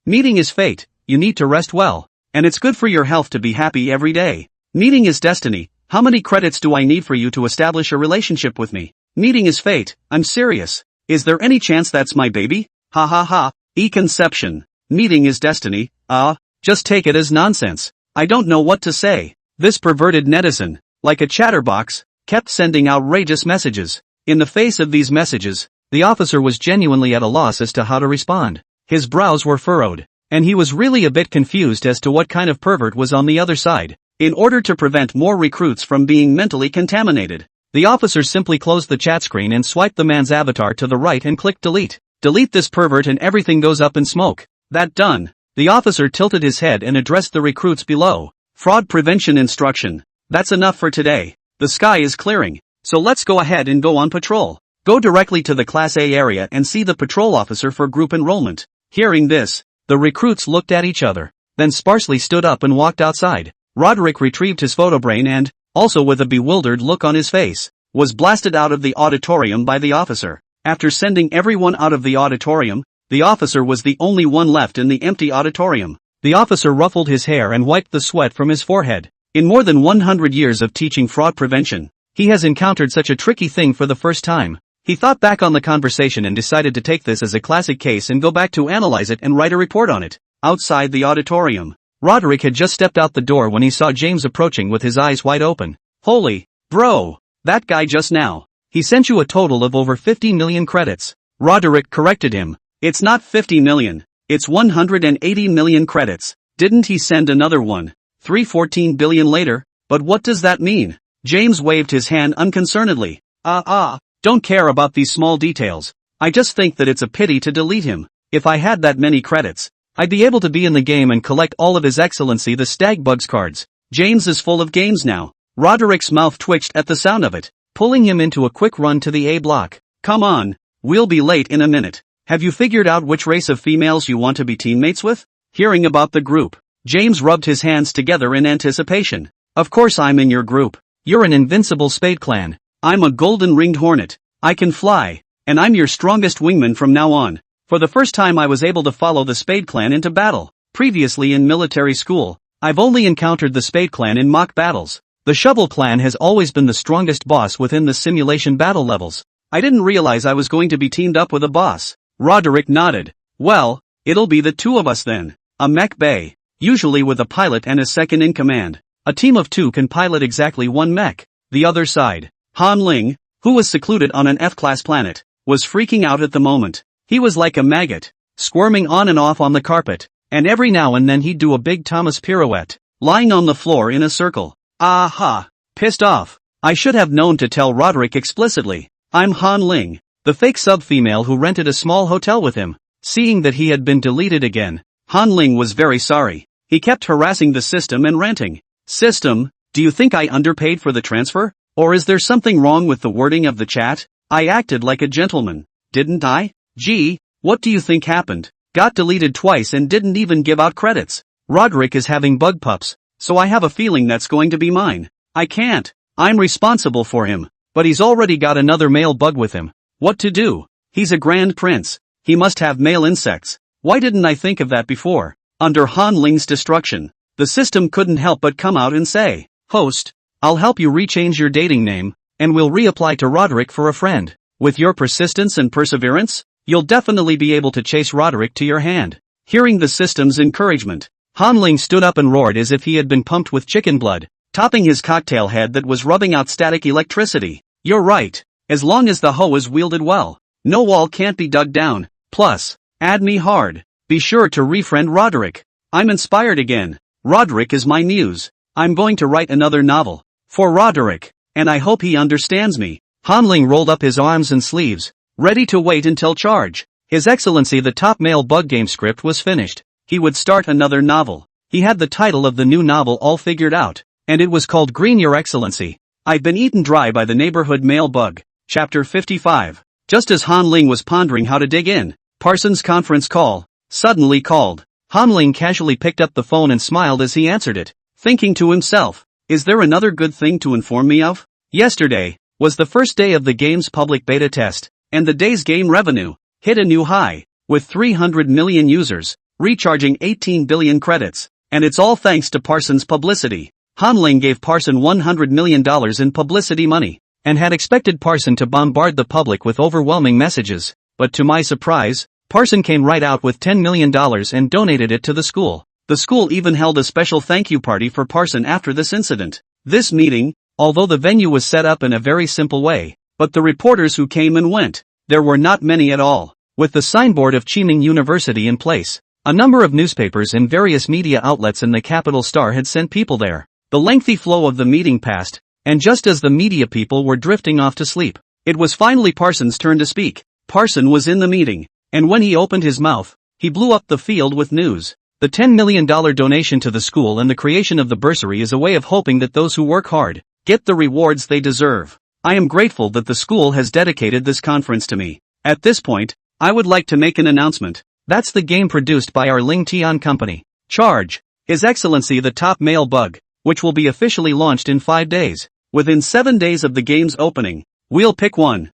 Meeting is fate. You need to rest well. And it's good for your health to be happy every day. Meeting is destiny. How many credits do I need for you to establish a relationship with me? Meeting is fate. I'm serious. Is there any chance that's my baby? Ha ha ha. E-conception. Meeting is destiny. Just take it as nonsense. I don't know what to say. This perverted netizen, like a chatterbox, kept sending outrageous messages. In the face of these messages, the officer was genuinely at a loss as to how to respond. His brows were furrowed, and he was really a bit confused as to what kind of pervert was on the other side. In order to prevent more recruits from being mentally contaminated, the officer simply closed the chat screen and swiped the man's avatar to the right and clicked delete. Delete this pervert and everything goes up in smoke. That done, the officer tilted his head and addressed the recruits below. Fraud prevention instruction. That's enough for today. The sky is clearing, so let's go ahead and go on patrol. Go directly to the Class A area and see the patrol officer for group enrollment. Hearing this, the recruits looked at each other, then sparsely stood up and walked outside. Roderick retrieved his photo brain and, also with a bewildered look on his face, was blasted out of the auditorium by the officer. After sending everyone out of the auditorium, the officer was the only one left in the empty auditorium. The officer ruffled his hair and wiped the sweat from his forehead. In more than 100 years of teaching fraud prevention, he has encountered such a tricky thing for the first time. He thought back on the conversation and decided to take this as a classic case and go back to analyze it and write a report on it. Outside the auditorium, Roderick had just stepped out the door when he saw James approaching with his eyes wide open. Holy, bro, that guy just now. He sent you a total of over 50 million credits. Roderick corrected him. It's not 50 million, it's 180 million credits. Didn't he send another one? 314 billion later, but what does that mean? James waved his hand unconcernedly. Don't care about these small details. I just think that it's a pity to delete him. If I had that many credits, I'd be able to be in the game and collect all of His Excellency the Stag Bugs cards. James is full of games now. Roderick's mouth twitched at the sound of it, pulling him into a quick run to the A block. Come on, we'll be late in a minute. Have you figured out which race of females you want to be teammates with? Hearing about the group, James rubbed his hands together in anticipation. Of course I'm in your group. You're an invincible Spade Clan. I'm a golden-ringed hornet. I can fly, and I'm your strongest wingman from now on. For the first time I was able to follow the Spade Clan into battle. Previously in military school, I've only encountered the Spade Clan in mock battles. The Shovel Clan has always been the strongest boss within the simulation battle levels. I didn't realize I was going to be teamed up with a boss. Roderick nodded. Well, it'll be the two of us then. A mech bay, usually with a pilot and a second in command. A team of two can pilot exactly one mech. The other side, Han Ling, who was secluded on an F-class planet, was freaking out at the moment. He was like a maggot, squirming on and off on the carpet, and every now and then he'd do a big Thomas pirouette, lying on the floor in a circle. Aha! Pissed off. I should have known to tell Roderick explicitly. I'm Han Ling, the fake sub-female who rented a small hotel with him. Seeing that he had been deleted again, Han Ling was very sorry. He kept harassing the system and ranting. System, do you think I underpaid for the transfer? Or is there something wrong with the wording of the chat? I acted like a gentleman, didn't I? Gee, what do you think happened? Got deleted twice and didn't even give out credits. Roderick is having bug pups, so I have a feeling that's going to be mine. I can't. I'm responsible for him, but he's already got another male bug with him. What to do? He's a grand prince. He must have male insects. Why didn't I think of that before? Under Han Ling's destruction, the system couldn't help but come out and say, Host, I'll help you rechange your dating name, and we'll reapply to Roderick for a friend. With your persistence and perseverance, you'll definitely be able to chase Roderick to your hand. Hearing the system's encouragement, Han Ling stood up and roared as if he had been pumped with chicken blood, topping his cocktail head that was rubbing out static electricity. You're right. As long as the hoe is wielded well, no wall can't be dug down. Plus, add me hard. Be sure to refriend Roderick. I'm inspired again. Roderick is my muse. I'm going to write another novel. For Roderick. And I hope he understands me. Han Ling rolled up his arms and sleeves, ready to wait until charge. His Excellency the top male bug game script was finished. He would start another novel. He had the title of the new novel all figured out, and it was called Green Your Excellency. I've been eaten dry by the neighborhood male bug. Chapter 55. Just as Han Ling was pondering how to dig in, Parsons' conference call, suddenly called. Han Ling casually picked up the phone and smiled as he answered it, thinking to himself, is there another good thing to inform me of? Yesterday was the first day of the game's public beta test, and the day's game revenue hit a new high, with 300 million users, recharging 18 billion credits, and it's all thanks to Parsons' publicity. Han Ling gave Parson $100 million in publicity money, and had expected Parson to bombard the public with overwhelming messages, but to my surprise, Parson came right out with $10 million and donated it to the school. The school even held a special thank you party for Parson after this incident. This meeting, although the venue was set up in a very simple way, but the reporters who came and went, there were not many at all. With the signboard of Chiming University in place, a number of newspapers and various media outlets in the capital Star had sent people there. The lengthy flow of the meeting passed, and just as the media people were drifting off to sleep, it was finally Parson's turn to speak. Parson was in the meeting, and when he opened his mouth, he blew up the field with news. The $10 million donation to the school and the creation of the bursary is a way of hoping that those who work hard get the rewards they deserve. I am grateful that the school has dedicated this conference to me. At this point, I would like to make an announcement. That's the game produced by our Ling Tian company. Charge, His Excellency the Top Male Bug, which will be officially launched in 5 days. Within 7 days of the game's opening, we'll pick 1,000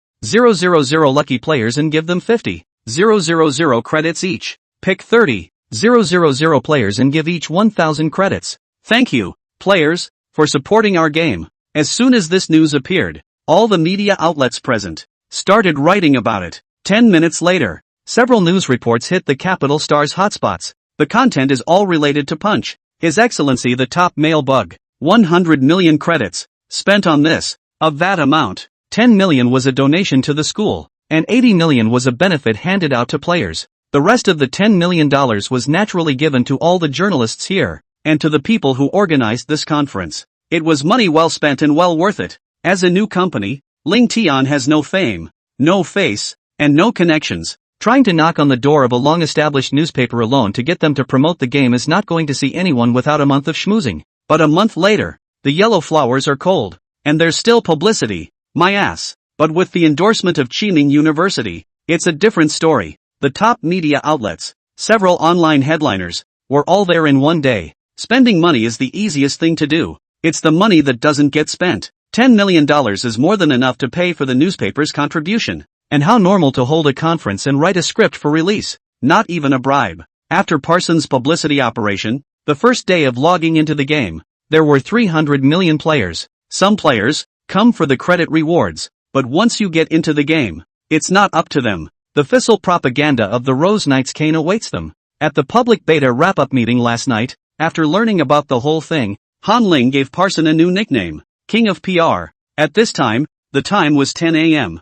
lucky players and give them 50,000 credits each. Pick 30,000 players and give each 1,000 credits. Thank you, players, for supporting our game. As soon as this news appeared, all the media outlets present started writing about it. 10 minutes later, several news reports hit the capital Star's hotspots. The content is all related to Punch. His Excellency the Top Male Bug. 100 million credits spent on this. Of that amount, 10 million was a donation to the school, and 80 million was a benefit handed out to players. The rest of the $10 million was naturally given to all the journalists here, and to the people who organized this conference. It was money well spent and well worth it. As a new company, Ling Tian has no fame, no face, and no connections. Trying to knock on the door of a long-established newspaper alone to get them to promote the game is not going to see anyone without a month of schmoozing. But a month later, the yellow flowers are cold, and there's still publicity. My ass. But with the endorsement of Chiming University, it's a different story. The top media outlets, several online headliners, were all there in one day. Spending money is the easiest thing to do. It's the money that doesn't get spent. $10 million is more than enough to pay for the newspaper's contribution. And how normal to hold a conference and write a script for release. Not even a bribe. After Parsons' publicity operation, the first day of logging into the game, there were 300 million players. Some players come for the credit rewards, but once you get into the game, it's not up to them. The fissile propaganda of the Rose Knights cane awaits them. At the public beta wrap-up meeting last night, after learning about the whole thing, Han Ling gave Parson a new nickname, King of PR. At this time, the time was 10 a.m.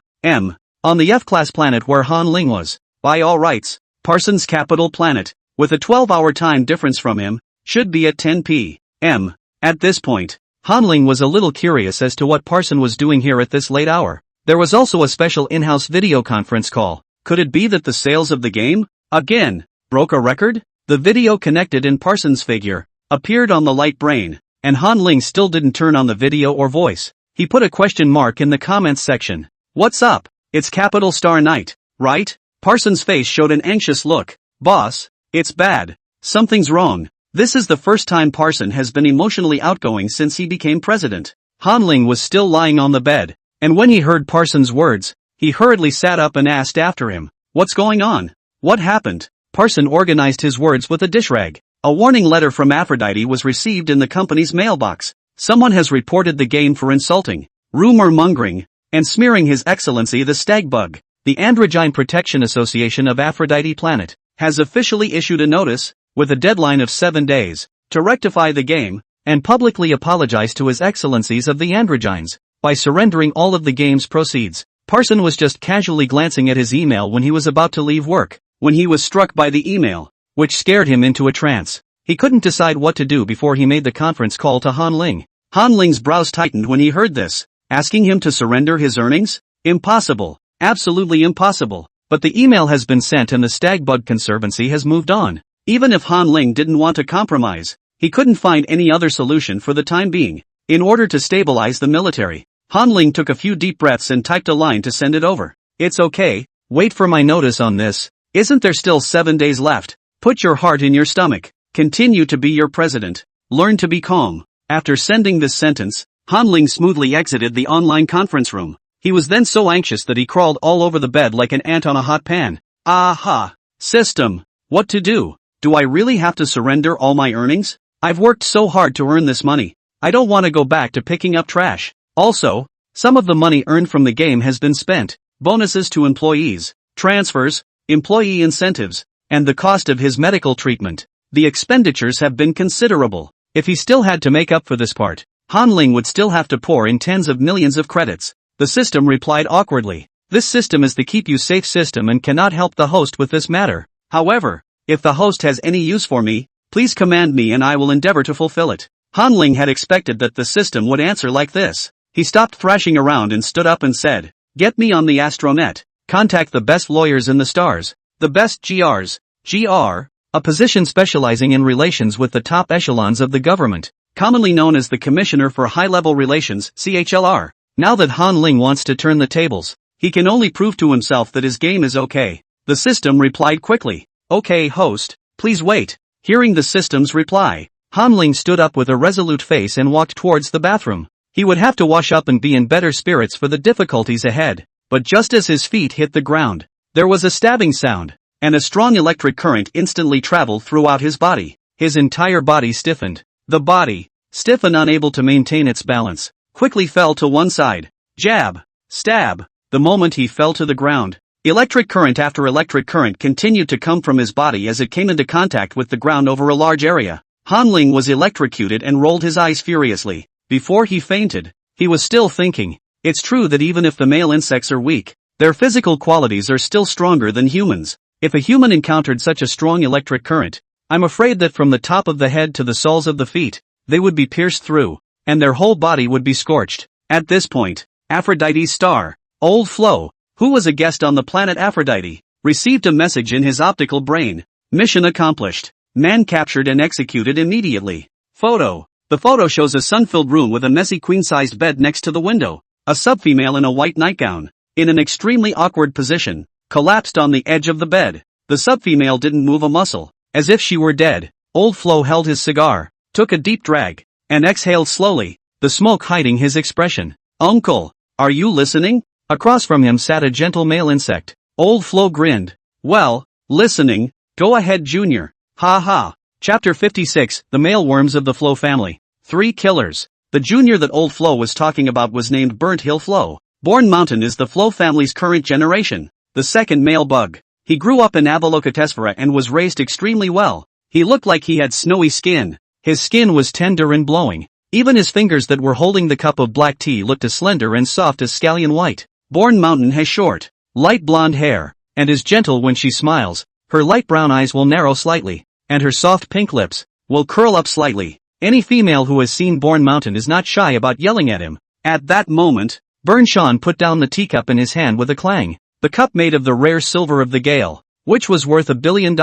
On the F-class planet where Han Ling was, by all rights, Parsons' capital planet, with a 12-hour time difference from him, should be at 10 p.m. At this point, Han Ling was a little curious as to what Parson was doing here at this late hour. There was also a special in-house video conference call. Could it be that the sales of the game, again, broke a record? The video connected in Parsons' figure appeared on the light brain, and Han Ling still didn't turn on the video or voice. He put a question mark in the comments section. What's up? It's Capital Star Night, right? Parsons' face showed an anxious look. Boss, it's bad. Something's wrong. This is the first time Parson has been emotionally outgoing since he became president. Han Ling was still lying on the bed, and when he heard Parsons' words, he hurriedly sat up and asked after him, what's going on? What happened? Parson organized his words with a dish rag. A warning letter from Aphrodite was received in the company's mailbox. Someone has reported the game for insulting, rumor-mongering, and smearing His Excellency the Stag Bug. The Androgyne Protection Association of Aphrodite Planet has officially issued a notice, with a deadline of 7 days, to rectify the game, and publicly apologize to His Excellencies of the Androgynes, by surrendering all of the game's proceeds. Parson was just casually glancing at his email when he was about to leave work, when he was struck by the email, which scared him into a trance. He couldn't decide what to do before he made the conference call to Han Ling. Han Ling's brows tightened when he heard this. Asking him to surrender his earnings? Impossible. Absolutely impossible. But the email has been sent and the Stag Bug Conservancy has moved on. Even if Han Ling didn't want to compromise, he couldn't find any other solution for the time being. In order to stabilize the military, Han Ling took a few deep breaths and typed a line to send it over. It's okay, wait for my notice on this. Isn't there still 7 days left? Put your heart in your stomach. Continue to be your president. Learn to be calm. After sending this sentence, Han Ling smoothly exited the online conference room. He was then so anxious that he crawled all over the bed like an ant on a hot pan. Aha! System. What to do? Do I really have to surrender all my earnings? I've worked so hard to earn this money. I don't want to go back to picking up trash. Also, some of the money earned from the game has been spent. Bonuses to employees, transfers, employee incentives, and the cost of his medical treatment. The expenditures have been considerable. If he still had to make up for this part, Han Ling would still have to pour in tens of millions of credits. The system replied awkwardly. This system is the keep you safe system and cannot help the host with this matter. However, if the host has any use for me, please command me and I will endeavor to fulfill it. Han Ling had expected that the system would answer like this. He stopped thrashing around and stood up and said, "Get me on the Astronet. Contact the best lawyers in the stars. The best GRs. GR, a position specializing in relations with the top echelons of the government, commonly known as the Commissioner for High-Level Relations, CHLR. Now that Han Ling wants to turn the tables, he can only prove to himself that his game is okay. The system replied quickly. Okay, host, please wait. Hearing the system's reply, Han Ling stood up with a resolute face and walked towards the bathroom. He would have to wash up and be in better spirits for the difficulties ahead. But just as his feet hit the ground, there was a stabbing sound, and a strong electric current instantly traveled throughout his body. His entire body stiffened. The body, stiff and unable to maintain its balance, quickly fell to one side. Jab. Stab. The moment he fell to the ground, electric current after electric current continued to come from his body as it came into contact with the ground over a large area. Han Ling was electrocuted and rolled his eyes furiously. Before he fainted, he was still thinking. It's true that even if the male insects are weak, their physical qualities are still stronger than humans. If a human encountered such a strong electric current, I'm afraid that from the top of the head to the soles of the feet, they would be pierced through, and their whole body would be scorched. At this point, Aphrodite's star, Old Flo, who was a guest on the planet Aphrodite, received a message in his optical brain. Mission accomplished. Man captured and executed immediately. Photo. The photo shows a sun-filled room with a messy queen-sized bed next to the window. A subfemale in a white nightgown, in an extremely awkward position, collapsed on the edge of the bed. The subfemale didn't move a muscle, as if she were dead. Old Flo held his cigar, took a deep drag, and exhaled slowly, the smoke hiding his expression. Uncle, are you listening? Across from him sat a gentle male insect. Old Flo grinned. Well, listening, go ahead Junior. Ha ha. Chapter 56, The Male Worms of the Flo Family. 3 Killers. The junior that Old Flo was talking about was named Burnt Hill Flo. Born Mountain is the Flo family's current generation, the second male bug. He grew up in Avalokitesvara and was raised extremely well. He looked like he had snowy skin. His skin was tender and glowing. Even his fingers that were holding the cup of black tea looked as slender and soft as scallion white. Born Mountain has short, light blonde hair, and is gentle when she smiles. Her light brown eyes will narrow slightly, and her soft pink lips will curl up slightly. Any female who has seen Born Mountain is not shy about yelling at him. At that moment, Burn Sean put down the teacup in his hand with a clang. The cup made of the rare silver of the Gale, which was worth $1 billion,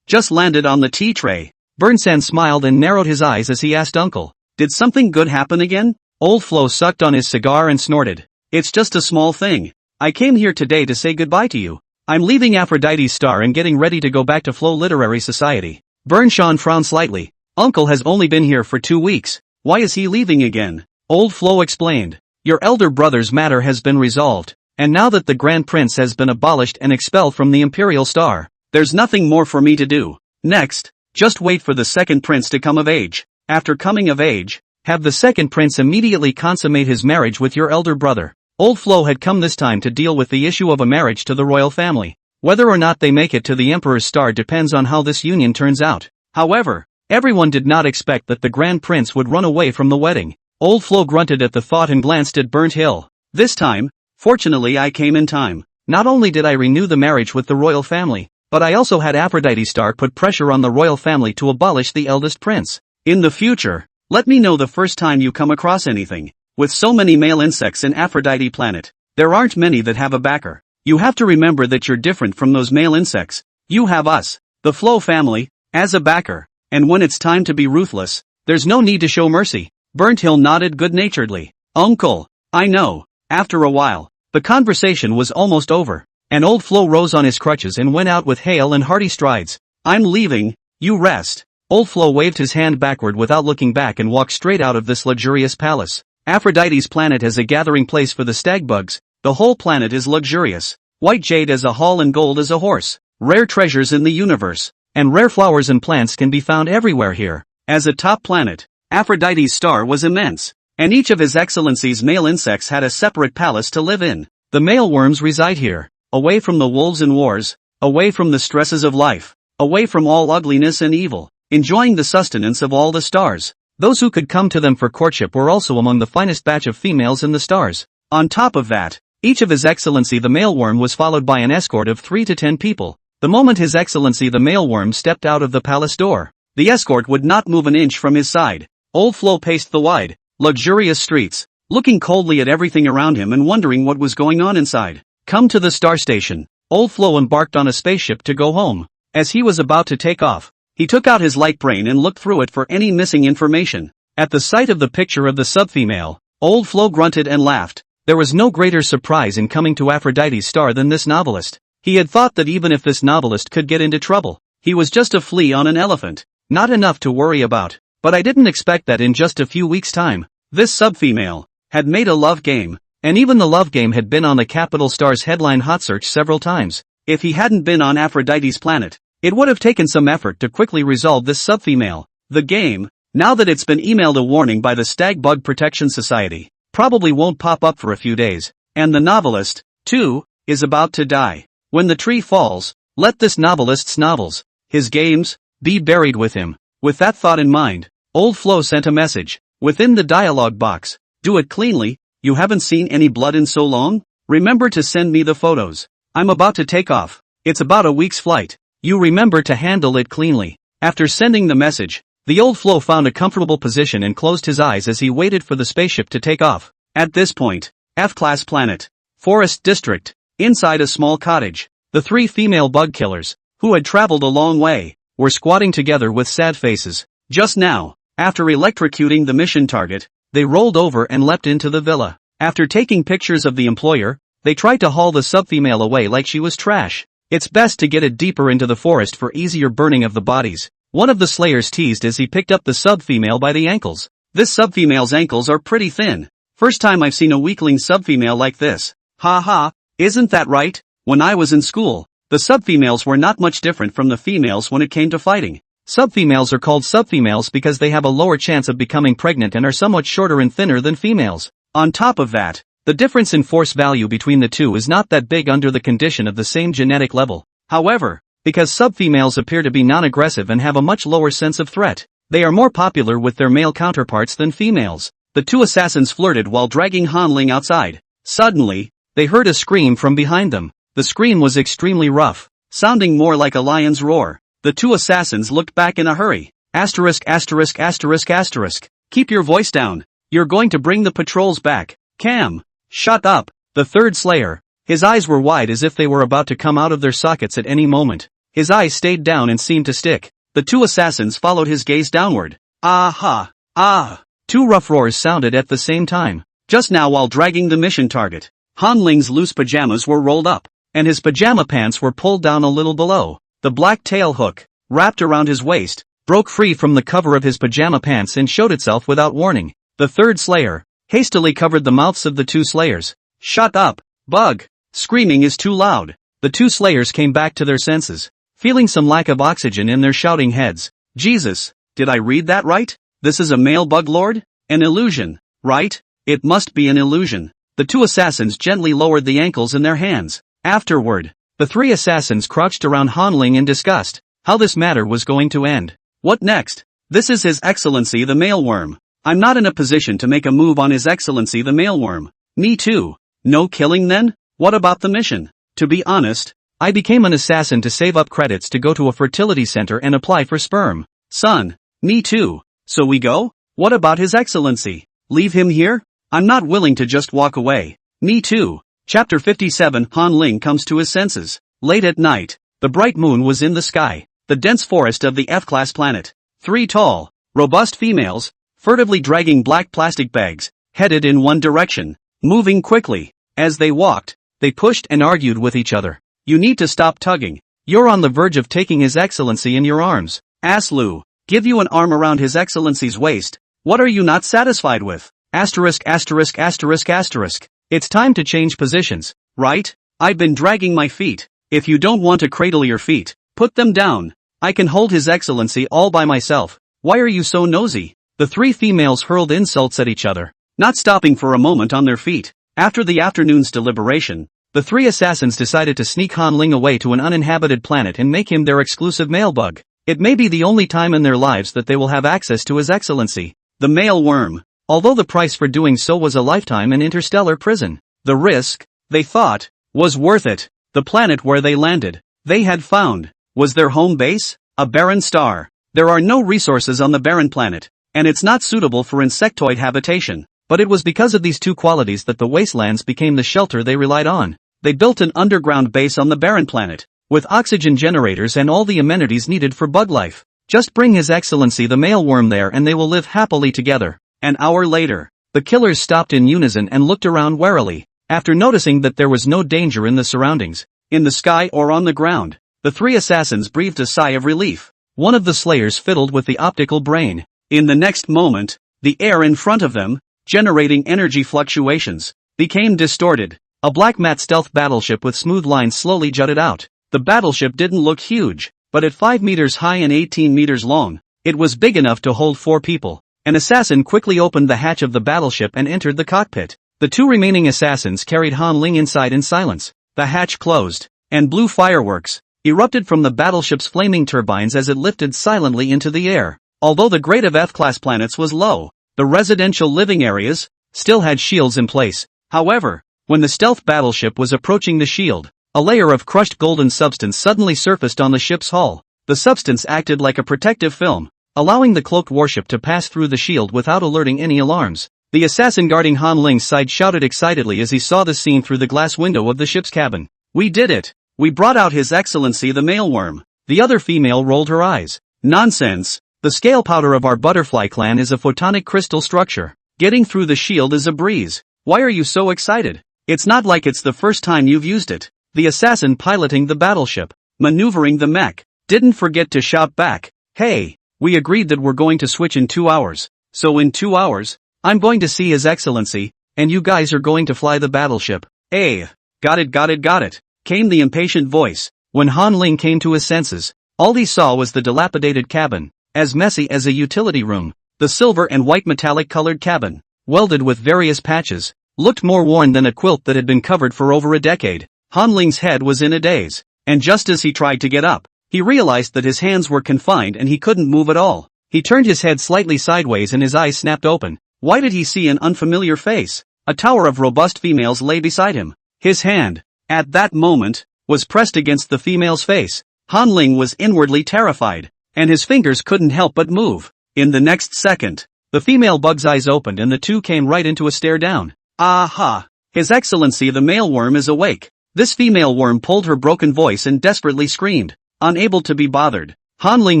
just landed on the tea tray. Burnsan smiled and narrowed his eyes as he asked Uncle, "Did something good happen again?" Old Flo sucked on his cigar and snorted. "It's just a small thing. I came here today to say goodbye to you. I'm leaving Aphrodite's star and getting ready to go back to Flo Literary Society." Burn Sean frowned slightly. Uncle has only been here for 2 weeks. Why is he leaving again? Old Flo explained. Your elder brother's matter has been resolved, and now that the Grand Prince has been abolished and expelled from the Imperial Star, there's nothing more for me to do. Next, just wait for the second prince to come of age. After coming of age, have the second prince immediately consummate his marriage with your elder brother. Old Flo had come this time to deal with the issue of a marriage to the royal family. Whether or not they make it to the Emperor's star depends on how this union turns out. However, everyone did not expect that the Grand Prince would run away from the wedding. Old Flo grunted at the thought and glanced at Burnt Hill. This time, fortunately I came in time. Not only did I renew the marriage with the royal family, but I also had Aphrodite Star put pressure on the royal family to abolish the eldest prince. In the future, let me know the first time you come across anything. With so many male insects in Aphrodite planet, there aren't many that have a backer. You have to remember that you're different from those male insects. You have us, the Flo family, as a backer, and when it's time to be ruthless, there's no need to show mercy. Burnt Hill nodded good-naturedly. Uncle, I know. After a while, the conversation was almost over, and Old Flo rose on his crutches and went out with hale and hearty strides. I'm leaving, you rest. Old Flo waved his hand backward without looking back and walked straight out of this luxurious palace. Aphrodite's planet is a gathering place for the stag bugs. The whole planet is luxurious. White jade as a hall and gold as a horse. Rare treasures in the universe. And rare flowers and plants can be found everywhere here. As a top planet, Aphrodite's star was immense. And each of His Excellency's male insects had a separate palace to live in. The male worms reside here. Away from the wolves and wars. Away from the stresses of life. Away from all ugliness and evil. Enjoying the sustenance of all the stars. Those who could come to them for courtship were also among the finest batch of females in the stars. On top of that, each of His Excellency the male worm was followed by an escort of 3 to 10 people. The moment His Excellency the male worm stepped out of the palace door, the escort would not move an inch from his side. Old Flo paced the wide, luxurious streets, looking coldly at everything around him and wondering what was going on inside. Come to the star station. Old Flo embarked on a spaceship to go home. As he was about to take off, he took out his light brain and looked through it for any missing information. At the sight of the picture of the subfemale, Old Flo grunted and laughed. There was no greater surprise in coming to Aphrodite's star than this novelist. He had thought that even if this novelist could get into trouble, he was just a flea on an elephant, not enough to worry about. But I didn't expect that in just a few weeks' time, this subfemale had made a love game, and even the love game had been on the Capital Star's headline hot search several times. If he hadn't been on Aphrodite's planet, it would have taken some effort to quickly resolve this subfemale. The game, now that it's been emailed a warning by the Stag Bug Protection Society, probably won't pop up for a few days. And the novelist, too, is about to die. When the tree falls, let this novelist's novels, his games, be buried with him. With that thought in mind, Old Flo sent a message. Within the dialogue box, do it cleanly, you haven't seen any blood in so long? Remember to send me the photos. I'm about to take off. It's about a week's flight. You remember to handle it cleanly. After sending the message, the Old Flo found a comfortable position and closed his eyes as he waited for the spaceship to take off. At this point, F-class planet, Forest District, inside a small cottage, the 3 female bug killers, who had traveled a long way, were squatting together with sad faces. Just now, after electrocuting the mission target, they rolled over and leapt into the villa. After taking pictures of the employer, they tried to haul the subfemale away like she was trash. It's best to get it deeper into the forest for easier burning of the bodies. One of the slayers teased as he picked up the subfemale by the ankles. This subfemale's ankles are pretty thin. First time I've seen a weakling subfemale like this. Ha ha, isn't that right? When I was in school, the subfemales were not much different from the females when it came to fighting. Subfemales are called subfemales because they have a lower chance of becoming pregnant and are somewhat shorter and thinner than females. On top of that, the difference in force value between the two is not that big under the condition of the same genetic level. However, because subfemales appear to be non-aggressive and have a much lower sense of threat, they are more popular with their male counterparts than females. The 2 assassins flirted while dragging Han Ling outside. Suddenly, they heard a scream from behind them. The scream was extremely rough, sounding more like a lion's roar. The 2 assassins looked back in a hurry. Asterisk asterisk asterisk asterisk. Keep your voice down. You're going to bring the patrols back. Cam. Shut up. The 3rd slayer. His eyes were wide as if they were about to come out of their sockets at any moment. His eyes stayed down and seemed to stick. The 2 assassins followed his gaze downward. Ah-ha. Ah. 2 rough roars sounded at the same time. Just now while dragging the mission target, Han Ling's loose pajamas were rolled up, and his pajama pants were pulled down a little below. The black tail hook, wrapped around his waist, broke free from the cover of his pajama pants and showed itself without warning. The 3rd slayer hastily covered the mouths of the 2 slayers. Shut up, bug! Screaming is too loud. The 2 slayers came back to their senses, feeling some lack of oxygen in their shouting heads. Jesus, did I read that right? This is a male bug lord? An illusion, right? It must be an illusion. The 2 assassins gently lowered the ankles in their hands. Afterward, the 3 assassins crouched around Han Ling in disgust. How this matter was going to end. What next? This is His Excellency the male worm. I'm not in a position to make a move on His Excellency the male worm. Me too. No killing then? What about the mission? To be honest, I became an assassin to save up credits to go to a fertility center and apply for sperm. Son, me too. So we go? What about His Excellency? Leave him here? I'm not willing to just walk away. Me too. Chapter 57. Han Ling comes to his senses. Late at night, the bright moon was in the sky. The dense forest of the F-class planet. 3 tall, robust females, furtively dragging black plastic bags, headed in one direction, moving quickly. As they walked, they pushed and argued with each other. You need to stop tugging. You're on the verge of taking His Excellency in your arms. Aslu. Give you an arm around His Excellency's waist. What are you not satisfied with? Asterisk asterisk asterisk asterisk. It's time to change positions, right? I've been dragging my feet. If you don't want to cradle your feet, put them down. I can hold His Excellency all by myself. Why are you so nosy? The three females hurled insults at each other, not stopping for a moment on their feet. After the afternoon's deliberation, the three assassins decided to sneak Han Ling away to an uninhabited planet and make him their exclusive male bug. It may be the only time in their lives that they will have access to His Excellency, the male worm. Although the price for doing so was a lifetime in interstellar prison, the risk, they thought, was worth it. The planet where they landed, they had found, was their home base, a barren star. There are no resources on the barren planet, and it's not suitable for insectoid habitation. But it was because of these two qualities that the wastelands became the shelter they relied on. They built an underground base on the barren planet, with oxygen generators and all the amenities needed for bug life. Just bring His Excellency the male worm there and they will live happily together. An hour later, the killers stopped in unison and looked around warily. After noticing that there was no danger in the surroundings, in the sky or on the ground, the three assassins breathed a sigh of relief. One of the slayers fiddled with the optical brain. In the next moment, the air in front of them, generating energy fluctuations, became distorted. A black matte stealth battleship with smooth lines slowly jutted out. The battleship didn't look huge, but at 5 meters high and 18 meters long, it was big enough to hold 4 people. An assassin quickly opened the hatch of the battleship and entered the cockpit. The two remaining assassins carried Han Ling inside in silence. The hatch closed, and blue fireworks erupted from the battleship's flaming turbines as it lifted silently into the air. Although the grade of F-class planets was low, the residential living areas still had shields in place. However, when the stealth battleship was approaching the shield, a layer of crushed golden substance suddenly surfaced on the ship's hull. The substance acted like a protective film, allowing the cloaked warship to pass through the shield without alerting any alarms. The assassin guarding Han Ling's side shouted excitedly as he saw the scene through the glass window of the ship's cabin. We did it! We brought out His Excellency the male worm. The other female rolled her eyes. Nonsense! The scale powder of our butterfly clan is a photonic crystal structure. Getting through the shield is a breeze. Why are you so excited? It's not like it's the first time you've used it. The assassin piloting the battleship, maneuvering the mech, didn't forget to shout back. Hey, we agreed that we're going to switch in 2 hours. So in 2 hours, I'm going to see His Excellency, and you guys are going to fly the battleship. Got it, came the impatient voice. When Han Ling came to his senses, all he saw was the dilapidated cabin, as messy as a utility room. The silver and white metallic colored cabin, welded with various patches, looked more worn than a quilt that had been covered for over a decade. Han Ling's head was in a daze, and just as he tried to get up, he realized that his hands were confined and he couldn't move at all. He turned his head slightly sideways and his eyes snapped open. Why did he see an unfamiliar face? A tower of robust females lay beside him. His hand, at that moment, was pressed against the female's face. Han Ling was inwardly terrified, and his fingers couldn't help but move. In the next second, the female bug's eyes opened and the two came right into a stare down. Aha! His Excellency the male worm is awake. This female worm pulled her broken voice and desperately screamed. Unable to be bothered, Han Ling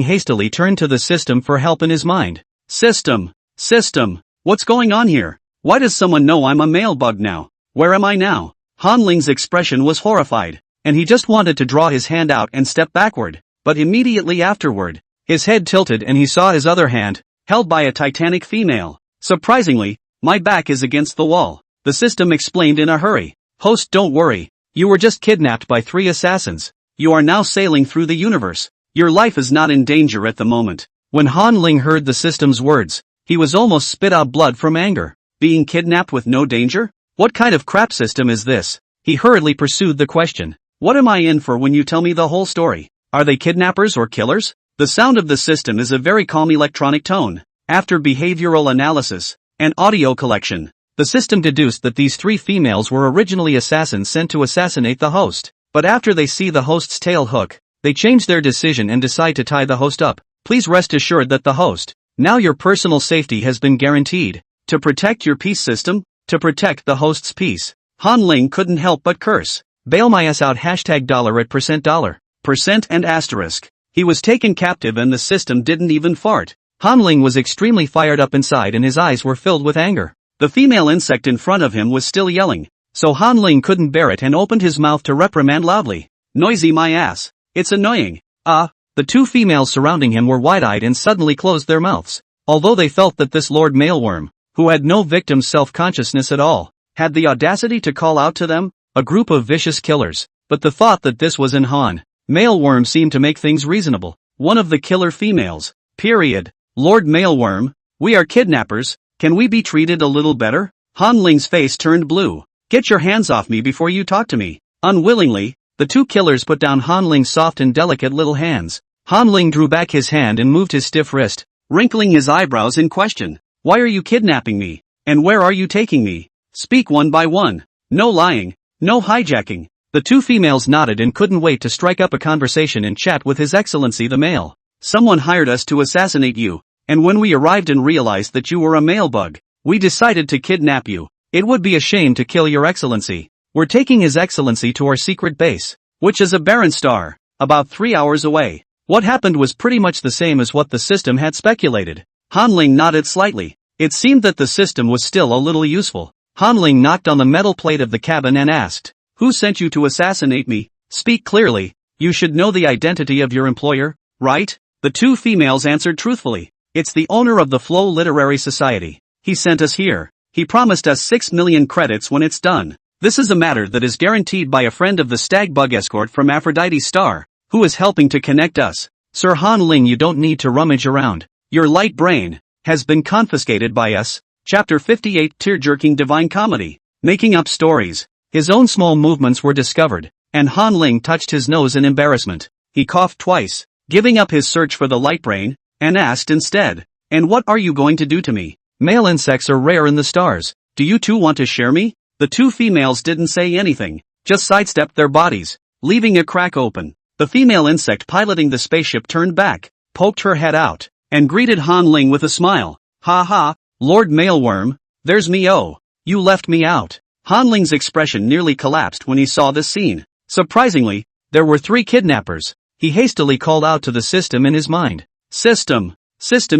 hastily turned to the system for help in his mind. System, what's going on here? Why does someone know I'm a male bug now? Where am I now? Han Ling's expression was horrified, and he just wanted to draw his hand out and step backward, but immediately afterward, his head tilted and he saw his other hand, held by a titanic female. Surprisingly, my back is against the wall, the system explained in a hurry. Host, don't worry, you were just kidnapped by 3 assassins. You are now sailing through the universe. Your life is not in danger at the moment. When Han Ling heard the system's words, he was almost spit out blood from anger. Being kidnapped with no danger? What kind of crap system is this? He hurriedly pursued the question. What am I in for when you tell me the whole story? Are they kidnappers or killers? The sound of the system is a very calm electronic tone. After behavioral analysis and audio collection, the system deduced that these 3 females were originally assassins sent to assassinate the host. But after they see the host's tail hook, they change their decision and decide to tie the host up. Please rest assured that the host, now your personal safety has been guaranteed. To protect your peace system, to protect the host's peace. Han Ling couldn't help but curse. Bail my ass out $$ at %. Percent and asterisk. He was taken captive and the system didn't even fart. Han Ling was extremely fired up inside and his eyes were filled with anger. The female insect in front of him was still yelling. So Han Ling couldn't bear it and opened his mouth to reprimand loudly. Noisy my ass. It's annoying. The two females surrounding him were wide-eyed and suddenly closed their mouths. Although they felt that this Lord Mailworm, who had no victim's self-consciousness at all, had the audacity to call out to them, a group of vicious killers. But the thought that this was in Han Mailworm seemed to make things reasonable. One of the killer females. Lord Mailworm, we are kidnappers, can we be treated a little better? Han Ling's face turned blue. Get your hands off me before you talk to me. Unwillingly, the two killers put down Han Ling's soft and delicate little hands. Han Ling drew back his hand and moved his stiff wrist, wrinkling his eyebrows in question. Why are you kidnapping me? And where are you taking me? Speak one by one. No lying, no hijacking. The two females nodded and couldn't wait to strike up a conversation and chat with His Excellency the Male. Someone hired us to assassinate you, and when we arrived and realized that you were a male bug, we decided to kidnap you. It would be a shame to kill your excellency. We're taking His Excellency to our secret base, which is a barren star, about 3 hours away. What happened was pretty much the same as what the system had speculated. Han Ling nodded slightly. It seemed that the system was still a little useful. Han Ling knocked on the metal plate of the cabin and asked, "Who sent you to assassinate me? Speak clearly. You should know the identity of your employer, right?" The two females answered truthfully. "It's the owner of the Flow Literary Society. He sent us here. He promised us 6 million credits when it's done. This is a matter that is guaranteed by a friend of the Stag Bug Escort from Aphrodite Star, who is helping to connect us. Sir Han Ling, you don't need to rummage around. Your light brain has been confiscated by us." Chapter 58 Tear-jerking Divine Comedy. Making up stories. His own small movements were discovered, and Han Ling touched his nose in embarrassment. He coughed twice, giving up his search for the light brain, and asked instead, "And what are you going to do to me? Male insects are rare in the stars. Do you two want to share me?" The two females didn't say anything, just sidestepped their bodies, leaving a crack open. The female insect piloting the spaceship turned back, poked her head out, and greeted Han Ling with a smile. "Ha ha, Lord Mailworm, there's me. Oh, you left me out." Han Ling's expression nearly collapsed when he saw this scene. Surprisingly, there were 3 kidnappers. He hastily called out to the system in his mind. System,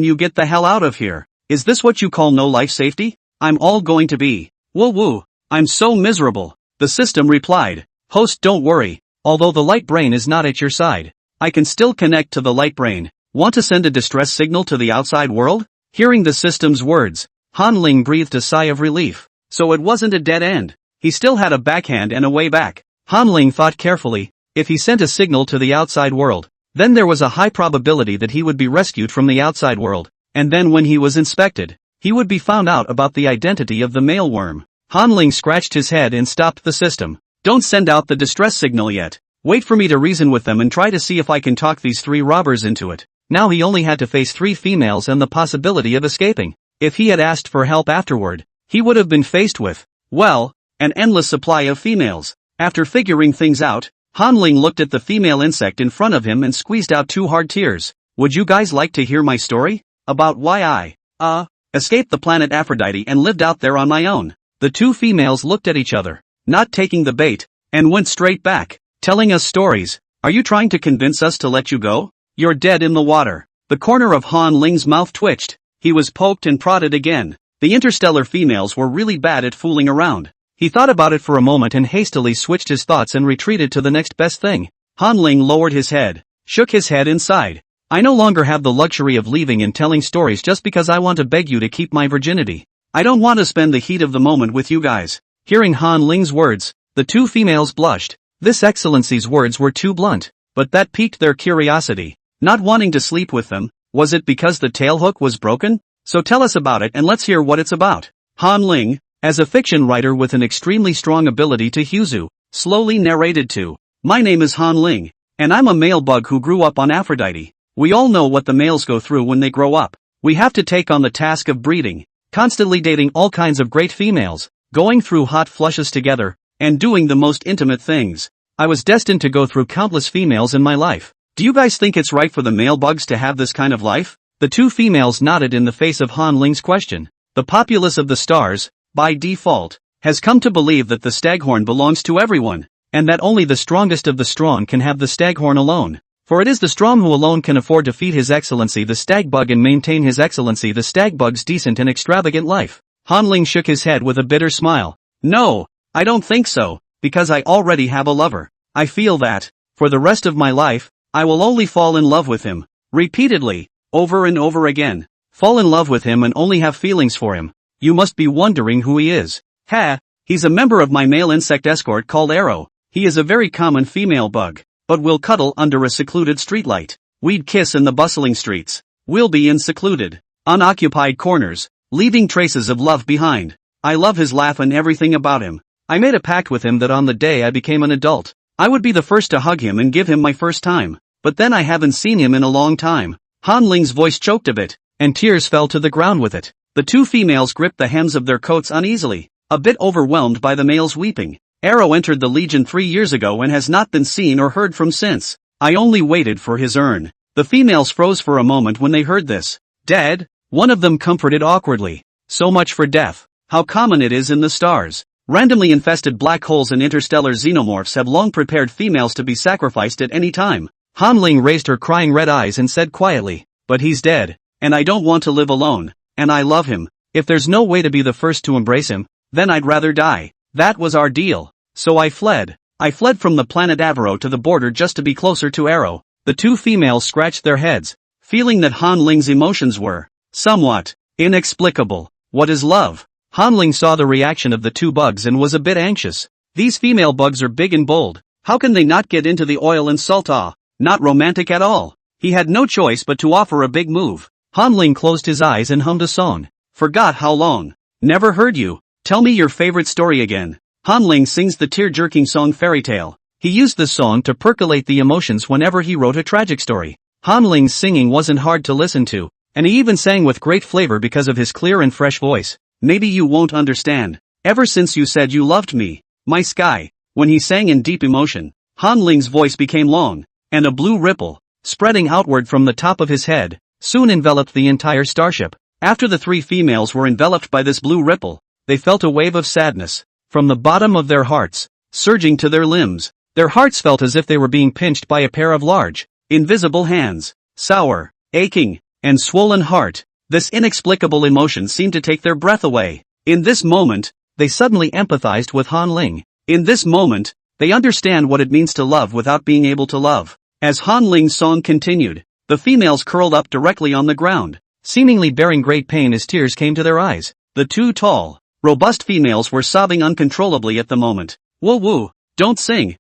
you get the hell out of here. Is this what you call no life safety? I'm all going to be. Woo, I'm so miserable. The system replied. Host, don't worry, although the light brain is not at your side, I can still connect to the light brain. Want to send a distress signal to the outside world? Hearing the system's words, Han Ling breathed a sigh of relief. So it wasn't a dead end. He still had a backhand and a way back. Han Ling thought carefully. If he sent a signal to the outside world, then there was a high probability that he would be rescued from the outside world, and then when he was inspected, he would be found out about the identity of the mailworm. Han Ling scratched his head and stopped the system. Don't send out the distress signal yet. Wait for me to reason with them and try to see if I can talk these 3 robbers into it. Now he only had to face 3 females and the possibility of escaping. If he had asked for help afterward, he would have been faced with, well, an endless supply of females. After figuring things out, Han Ling looked at the female insect in front of him and squeezed out 2 hard tears. Would you guys like to hear my story? About why I escaped the planet Aphrodite and lived out there on my own. The 2 females looked at each other, not taking the bait, and went straight back. Telling us stories? Are you trying to convince us to let you go? You're dead in the water. The corner of Han Ling's mouth twitched. He was poked and prodded again. The interstellar females were really bad at fooling around. He thought about it for a moment and hastily switched his thoughts and retreated to the next best thing. Han Ling lowered his head, shook his head and sighed. I no longer have the luxury of leaving and telling stories just because I want to beg you to keep my virginity. I don't want to spend the heat of the moment with you guys. Hearing Han Ling's words, the 2 females blushed. This Excellency's words were too blunt, but that piqued their curiosity. Not wanting to sleep with them, was it because the tailhook was broken? So tell us about it and let's hear what it's about. Han Ling, as a fiction writer with an extremely strong ability to huzu, slowly narrated to. My name is Han Ling, and I'm a male bug who grew up on Aphrodite. We all know what the males go through when they grow up. We have to take on the task of breeding, constantly dating all kinds of great females, going through hot flushes together, and doing the most intimate things. I was destined to go through countless females in my life. Do you guys think it's right for the male bugs to have this kind of life? The 2 females nodded in the face of Han Ling's question. The populace of the stars, by default, has come to believe that the staghorn belongs to everyone, and that only the strongest of the strong can have the staghorn alone. For it is the strong who alone can afford to feed His Excellency the stag bug and maintain His Excellency the stag bug's decent and extravagant life. Han Ling shook his head with a bitter smile. No, I don't think so, because I already have a lover. I feel that, For the rest of my life, I will only fall in love with him. Repeatedly, over and over again. Fall in love with him and only have feelings for him. You must be wondering who he is. Ha! He's a member of my male insect escort called Arrow. He is a very common female bug, but we'll cuddle under a secluded streetlight. We'd kiss in the bustling streets. We'll be in secluded, unoccupied corners, leaving traces of love behind. I love his laugh and everything about him. I made a pact with him that on the day I became an adult, I would be the first to hug him and give him my first time. But then I haven't seen him in a long time. Han Ling's voice choked a bit, and tears fell to the ground with it. The two females gripped the hems of their coats uneasily, a bit overwhelmed by the male's weeping. Arrow entered the Legion 3 years ago and has not been seen or heard from since. I only waited for his urn. The females froze for a moment when they heard this. Dead? One of them comforted awkwardly. So much for death. How common it is in the stars. Randomly infested black holes and interstellar xenomorphs have long prepared females to be sacrificed at any time. Han Ling raised her crying red eyes and said quietly, but he's dead, and I don't want to live alone, and I love him. If there's no way to be the first to embrace him, then I'd rather die. That was our deal. So I fled. I fled from the planet Avaro to the border just to be closer to Arrow. The two females scratched their heads, feeling that Han Ling's emotions were somewhat inexplicable. What is love? Han Ling saw the reaction of the two bugs and was a bit anxious. These female bugs are big and bold. How can they not get into the oil and salt? Not romantic at all. He had no choice but to offer a big move. Han Ling closed his eyes and hummed a song. Forgot how long. Never heard you. Tell me your favorite story again. Han Ling sings the tear-jerking song Fairy Tale. He used this song to percolate the emotions whenever he wrote a tragic story. Han Ling's singing wasn't hard to listen to, and he even sang with great flavor because of his clear and fresh voice. Maybe you won't understand. Ever since you said you loved me, my sky. When he sang in deep emotion, Han Ling's voice became long, and a blue ripple, spreading outward from the top of his head, soon enveloped the entire starship. After the three females were enveloped by this blue ripple, they felt a wave of sadness, from the bottom of their hearts, surging to their limbs. Their hearts felt as if they were being pinched by a pair of large, invisible hands. Sour, aching, and swollen heart. This inexplicable emotion seemed to take their breath away. In this moment, they suddenly empathized with Han Ling. In this moment, they understand what it means to love without being able to love. As Han Ling's song continued, the females curled up directly on the ground, seemingly bearing great pain as tears came to their eyes. The two tall, robust females were sobbing uncontrollably at the moment. Woo woo, don't sing,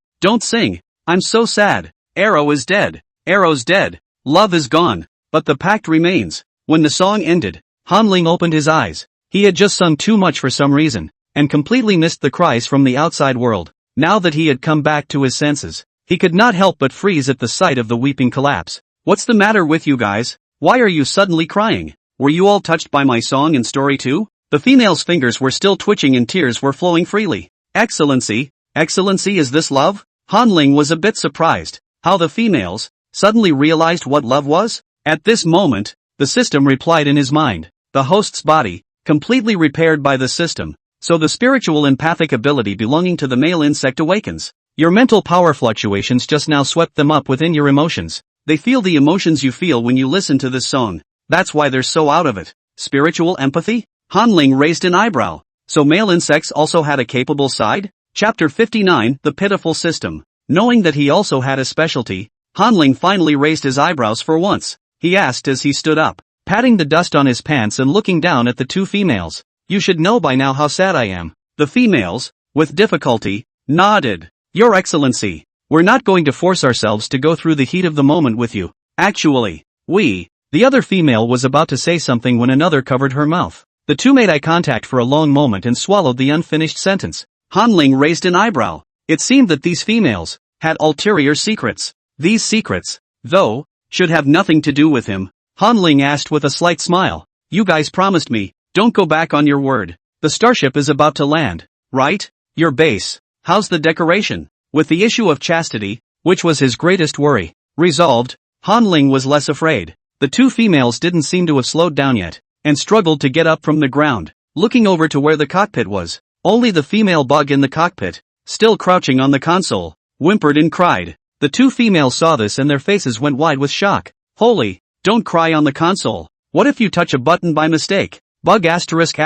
I'm so sad. Arrow is dead, Arrow's dead, love is gone, but the pact remains. When the song ended, Han Ling opened his eyes. He had just sung too much for some reason, and completely missed the cries from the outside world. Now that he had come back to his senses, he could not help but freeze at the sight of the weeping collapse. What's the matter with you guys? Why are you suddenly crying? Were you all touched by my song and story too? The female's fingers were still twitching and tears were flowing freely. Excellency, is this love? Han Ling was a bit surprised, how the females suddenly realized what love was? At this moment, the system replied in his mind. The host's body, completely repaired by the system, so the spiritual empathic ability belonging to the male insect awakens. Your mental power fluctuations just now swept them up within your emotions. They feel the emotions you feel when you listen to this song. That's why they're so out of it. Spiritual empathy? Han Ling raised an eyebrow. So male insects also had a capable side? Chapter 59, The Pitiful System. Knowing that he also had a specialty, Han Ling finally raised his eyebrows for once. He asked as he stood up, patting the dust on his pants and looking down at the two females. You should know by now how sad I am. The females, with difficulty, nodded. Your Excellency, we're not going to force ourselves to go through the heat of the moment with you. Actually, the other female was about to say something when another covered her mouth. The two made eye contact for a long moment and swallowed the unfinished sentence. Han Ling raised an eyebrow. It seemed that these females had ulterior secrets. These secrets, though, should have nothing to do with him. Han Ling asked with a slight smile. You guys promised me, don't go back on your word. The starship is about to land, right? Your base. How's the decoration? With the issue of chastity, which was his greatest worry, resolved, Han Ling was less afraid. The two females didn't seem to have slowed down yet, and struggled to get up from the ground, looking over to where the cockpit was. Only the female bug in the cockpit, still crouching on the console, whimpered and cried. The two females saw this and their faces went wide with shock. Holy, don't cry on the console. What if you touch a button by mistake? Bug asterisk.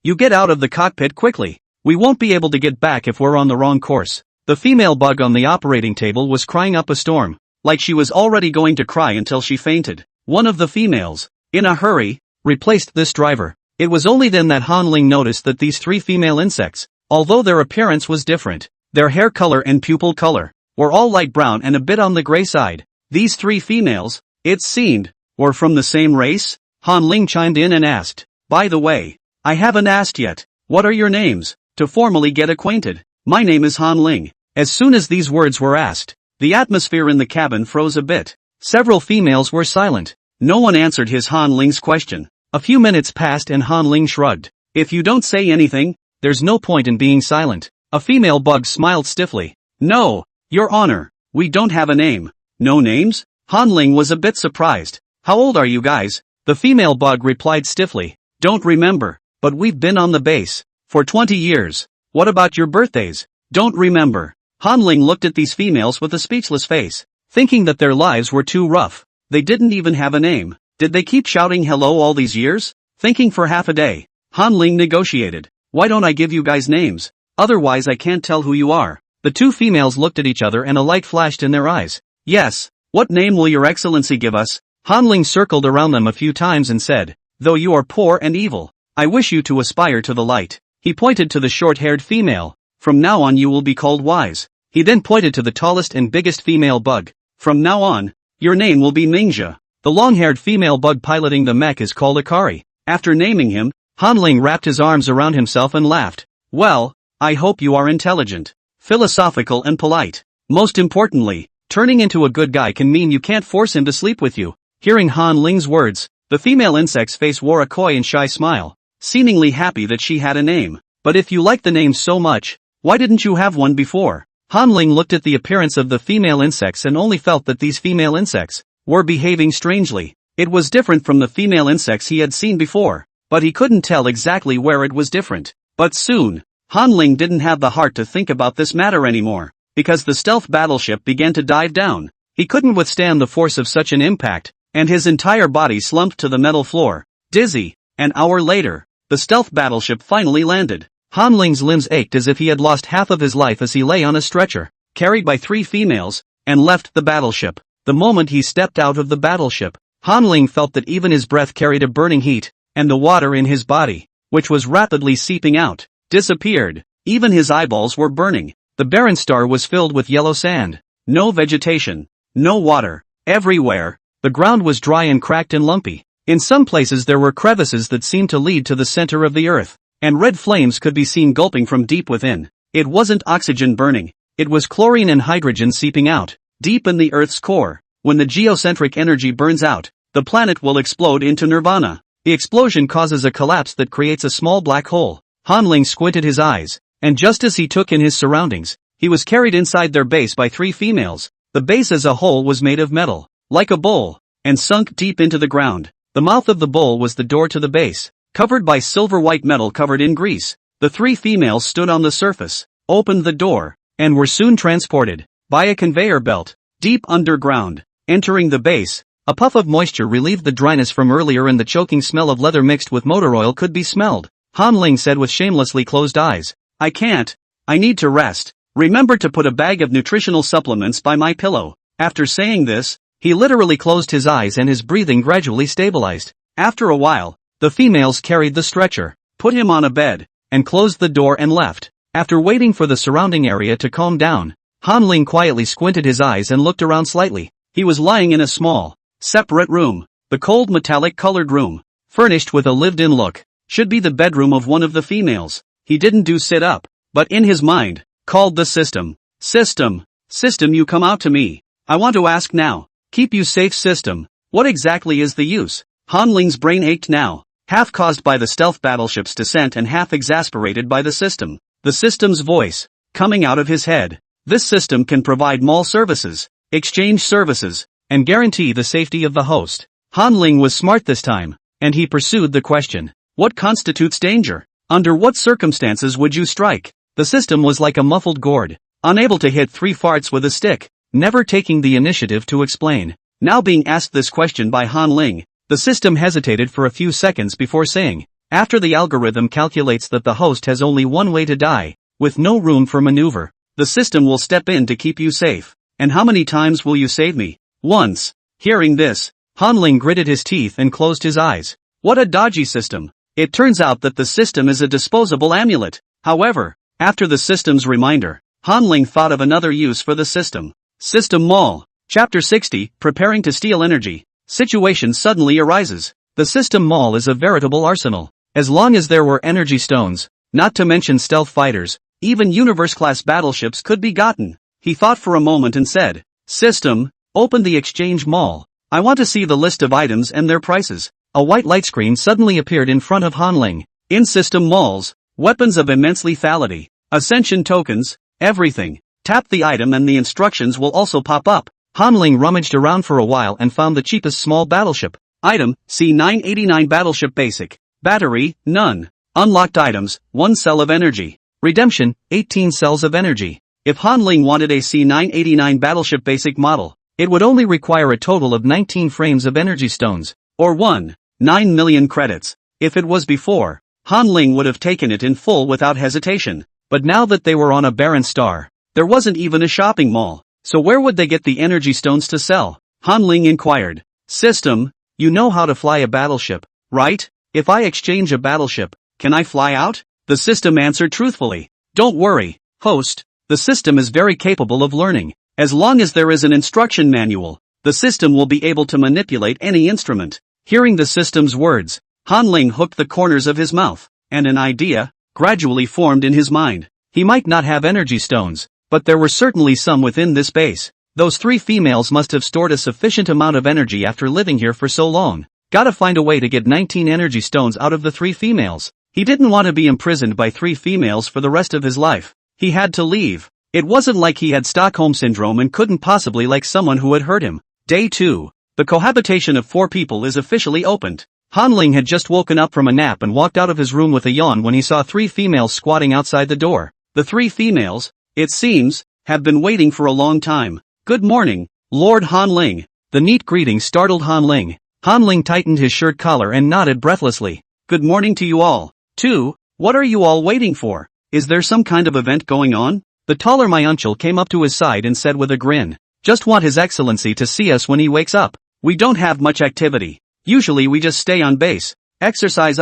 You get out of the cockpit quickly. We won't be able to get back if we're on the wrong course. The female bug on the operating table was crying up a storm, like she was already going to cry until she fainted. One of the females, in a hurry, replaced this driver. It was only then that Han Ling noticed that these 3 female insects, although their appearance was different, their hair color and pupil color, were all light brown and a bit on the gray side. These 3 females, it seemed, were from the same race? Han Ling chimed in and asked, "By the way, I haven't asked yet, what are your names, to formally get acquainted?" "My name is Han Ling." As soon as these words were asked, the atmosphere in the cabin froze a bit. Several females were silent. No one answered his Han Ling's question. A few minutes passed and Han Ling shrugged. "If you don't say anything, there's no point in being silent." A female bug smiled stiffly. "No, Your Honor, we don't have a name." "No names?" Han Ling was a bit surprised. "How old are you guys?" The female bug replied stiffly. "Don't remember, but we've been on the base for 20 years. "What about your birthdays?" "Don't remember." Han Ling looked at these females with a speechless face, thinking that their lives were too rough. They didn't even have a name. Did they keep shouting hello all these years? Thinking for half a day, Han Ling negotiated. "Why don't I give you guys names? Otherwise I can't tell who you are." The 2 females looked at each other and a light flashed in their eyes. "Yes, what name will your excellency give us?" Han Ling circled around them a few times and said, "Though you are poor and evil, I wish you to aspire to the light." He pointed to the short-haired female. "From now on you will be called Wise." He then pointed to the tallest and biggest female bug. "From now on, your name will be Mingxia." The long-haired female bug piloting the mech is called Akari. After naming him, Han Ling wrapped his arms around himself and laughed. "Well, I hope you are intelligent, philosophical and polite. Most importantly, turning into a good guy can mean you can't force him to sleep with you." Hearing Han Ling's words, the female insect's face wore a coy and shy smile, seemingly happy that she had a name. "But if you like the name so much, why didn't you have one before?" Han Ling looked at the appearance of the female insects and only felt that these female insects were behaving strangely. It was different from the female insects he had seen before, but he couldn't tell exactly where it was different. But soon, Han Ling didn't have the heart to think about this matter anymore, because the stealth battleship began to dive down. He couldn't withstand the force of such an impact, and his entire body slumped to the metal floor. Dizzy. An hour later, the stealth battleship finally landed. Han Ling's limbs ached as if he had lost half of his life as he lay on a stretcher, carried by 3 females, and left the battleship. The moment he stepped out of the battleship, Han Ling felt that even his breath carried a burning heat, and the water in his body, which was rapidly seeping out, disappeared. Even his eyeballs were burning. The barren star was filled with yellow sand. No vegetation. No water. Everywhere, the ground was dry and cracked and lumpy. In some places there were crevices that seemed to lead to the center of the earth, and red flames could be seen gulping from deep within. It wasn't oxygen burning. It was chlorine and hydrogen seeping out. Deep in the Earth's core, when the geocentric energy burns out, the planet will explode into nirvana. The explosion causes a collapse that creates a small black hole. Han Ling squinted his eyes, and just as he took in his surroundings, he was carried inside their base by 3 females. The base as a whole was made of metal, like a bowl, and sunk deep into the ground. The mouth of the bowl was the door to the base, covered by silver-white metal covered in grease. The 3 females stood on the surface, opened the door, and were soon transported by a conveyor belt, deep underground. Entering the base, a puff of moisture relieved the dryness from earlier and the choking smell of leather mixed with motor oil could be smelled. Han Ling said with shamelessly closed eyes, "I can't. I need to rest. Remember to put a bag of nutritional supplements by my pillow." After saying this, he literally closed his eyes and his breathing gradually stabilized. After a while, the females carried the stretcher, put him on a bed, and closed the door and left. After waiting for the surrounding area to calm down, Han Ling quietly squinted his eyes and looked around slightly. He was lying in a small, separate room. The cold metallic-colored room, furnished with a lived-in look, should be the bedroom of one of the females. He didn't do sit up, but in his mind, called the system. "System, you come out to me. I want to ask now. Keep you safe, system. What exactly is the use?" Han Ling's brain ached now, half caused by the stealth battleship's descent and half exasperated by the system. The system's voice, coming out of his head. "This system can provide mall services, exchange services, and guarantee the safety of the host." Han Ling was smart this time, and he pursued the question. "What constitutes danger? Under what circumstances would you strike?" The system was like a muffled gourd, unable to hit 3 farts with a stick, never taking the initiative to explain. Now being asked this question by Han Ling, the system hesitated for a few seconds before saying, "After the algorithm calculates that the host has only one way to die, with no room for maneuver, the system will step in to keep you safe. And how many times will you save me? Once. Hearing this, Hanling gritted his teeth and closed his eyes. What a dodgy system. It turns out that the system is a disposable amulet. However, after the system's reminder, Hanling thought of another use for the system. System Mall. Chapter 60, Preparing to Steal Energy. Situation suddenly arises. The system mall is a veritable arsenal. As long as there were energy stones, not to mention stealth fighters, even universe-class battleships could be gotten. He thought for a moment and said, System, open the exchange mall. I want to see the list of items and their prices. A white light screen suddenly appeared in front of Hanling. In system malls, weapons of immense lethality, ascension tokens, everything. Tap the item and the instructions will also pop up. Hanling rummaged around for a while and found the cheapest small battleship. Item, C989 Battleship Basic. Battery, none. Unlocked items, 1 cell of energy. Redemption, 18 cells of energy. If Hanling wanted a C989 Battleship Basic model, it would only require a total of 19 frames of energy stones, or 9 million credits. If it was before, Hanling would have taken it in full without hesitation. But now that they were on a barren star, there wasn't even a shopping mall. So where would they get the energy stones to sell? Hanling inquired. System, you know how to fly a battleship, right? If I exchange a battleship, can I fly out? The system answered truthfully. Don't worry, host, the system is very capable of learning. As long as there is an instruction manual, the system will be able to manipulate any instrument. Hearing the system's words, Hanling hooked the corners of his mouth, and an idea gradually formed in his mind. He might not have energy stones, but there were certainly some within this base. Those 3 females must have stored a sufficient amount of energy after living here for so long. Gotta find a way to get 19 energy stones out of the 3 females. He didn't want to be imprisoned by 3 females for the rest of his life. He had to leave. It wasn't like he had Stockholm Syndrome and couldn't possibly like someone who had hurt him. Day 2. The cohabitation of 4 people is officially opened. Hanling had just woken up from a nap and walked out of his room with a yawn when he saw 3 females squatting outside the door. The 3 females, it seems, have been waiting for a long time. Good morning, Lord Hanling. The neat greeting startled Hanling. Hanling tightened his shirt collar and nodded breathlessly. Good morning to you all. 2. What are you all waiting for? Is there some kind of event going on? The taller Myunchal came up to his side and said with a grin. Just want His Excellency to see us when he wakes up. We don't have much activity. Usually we just stay on base, exercise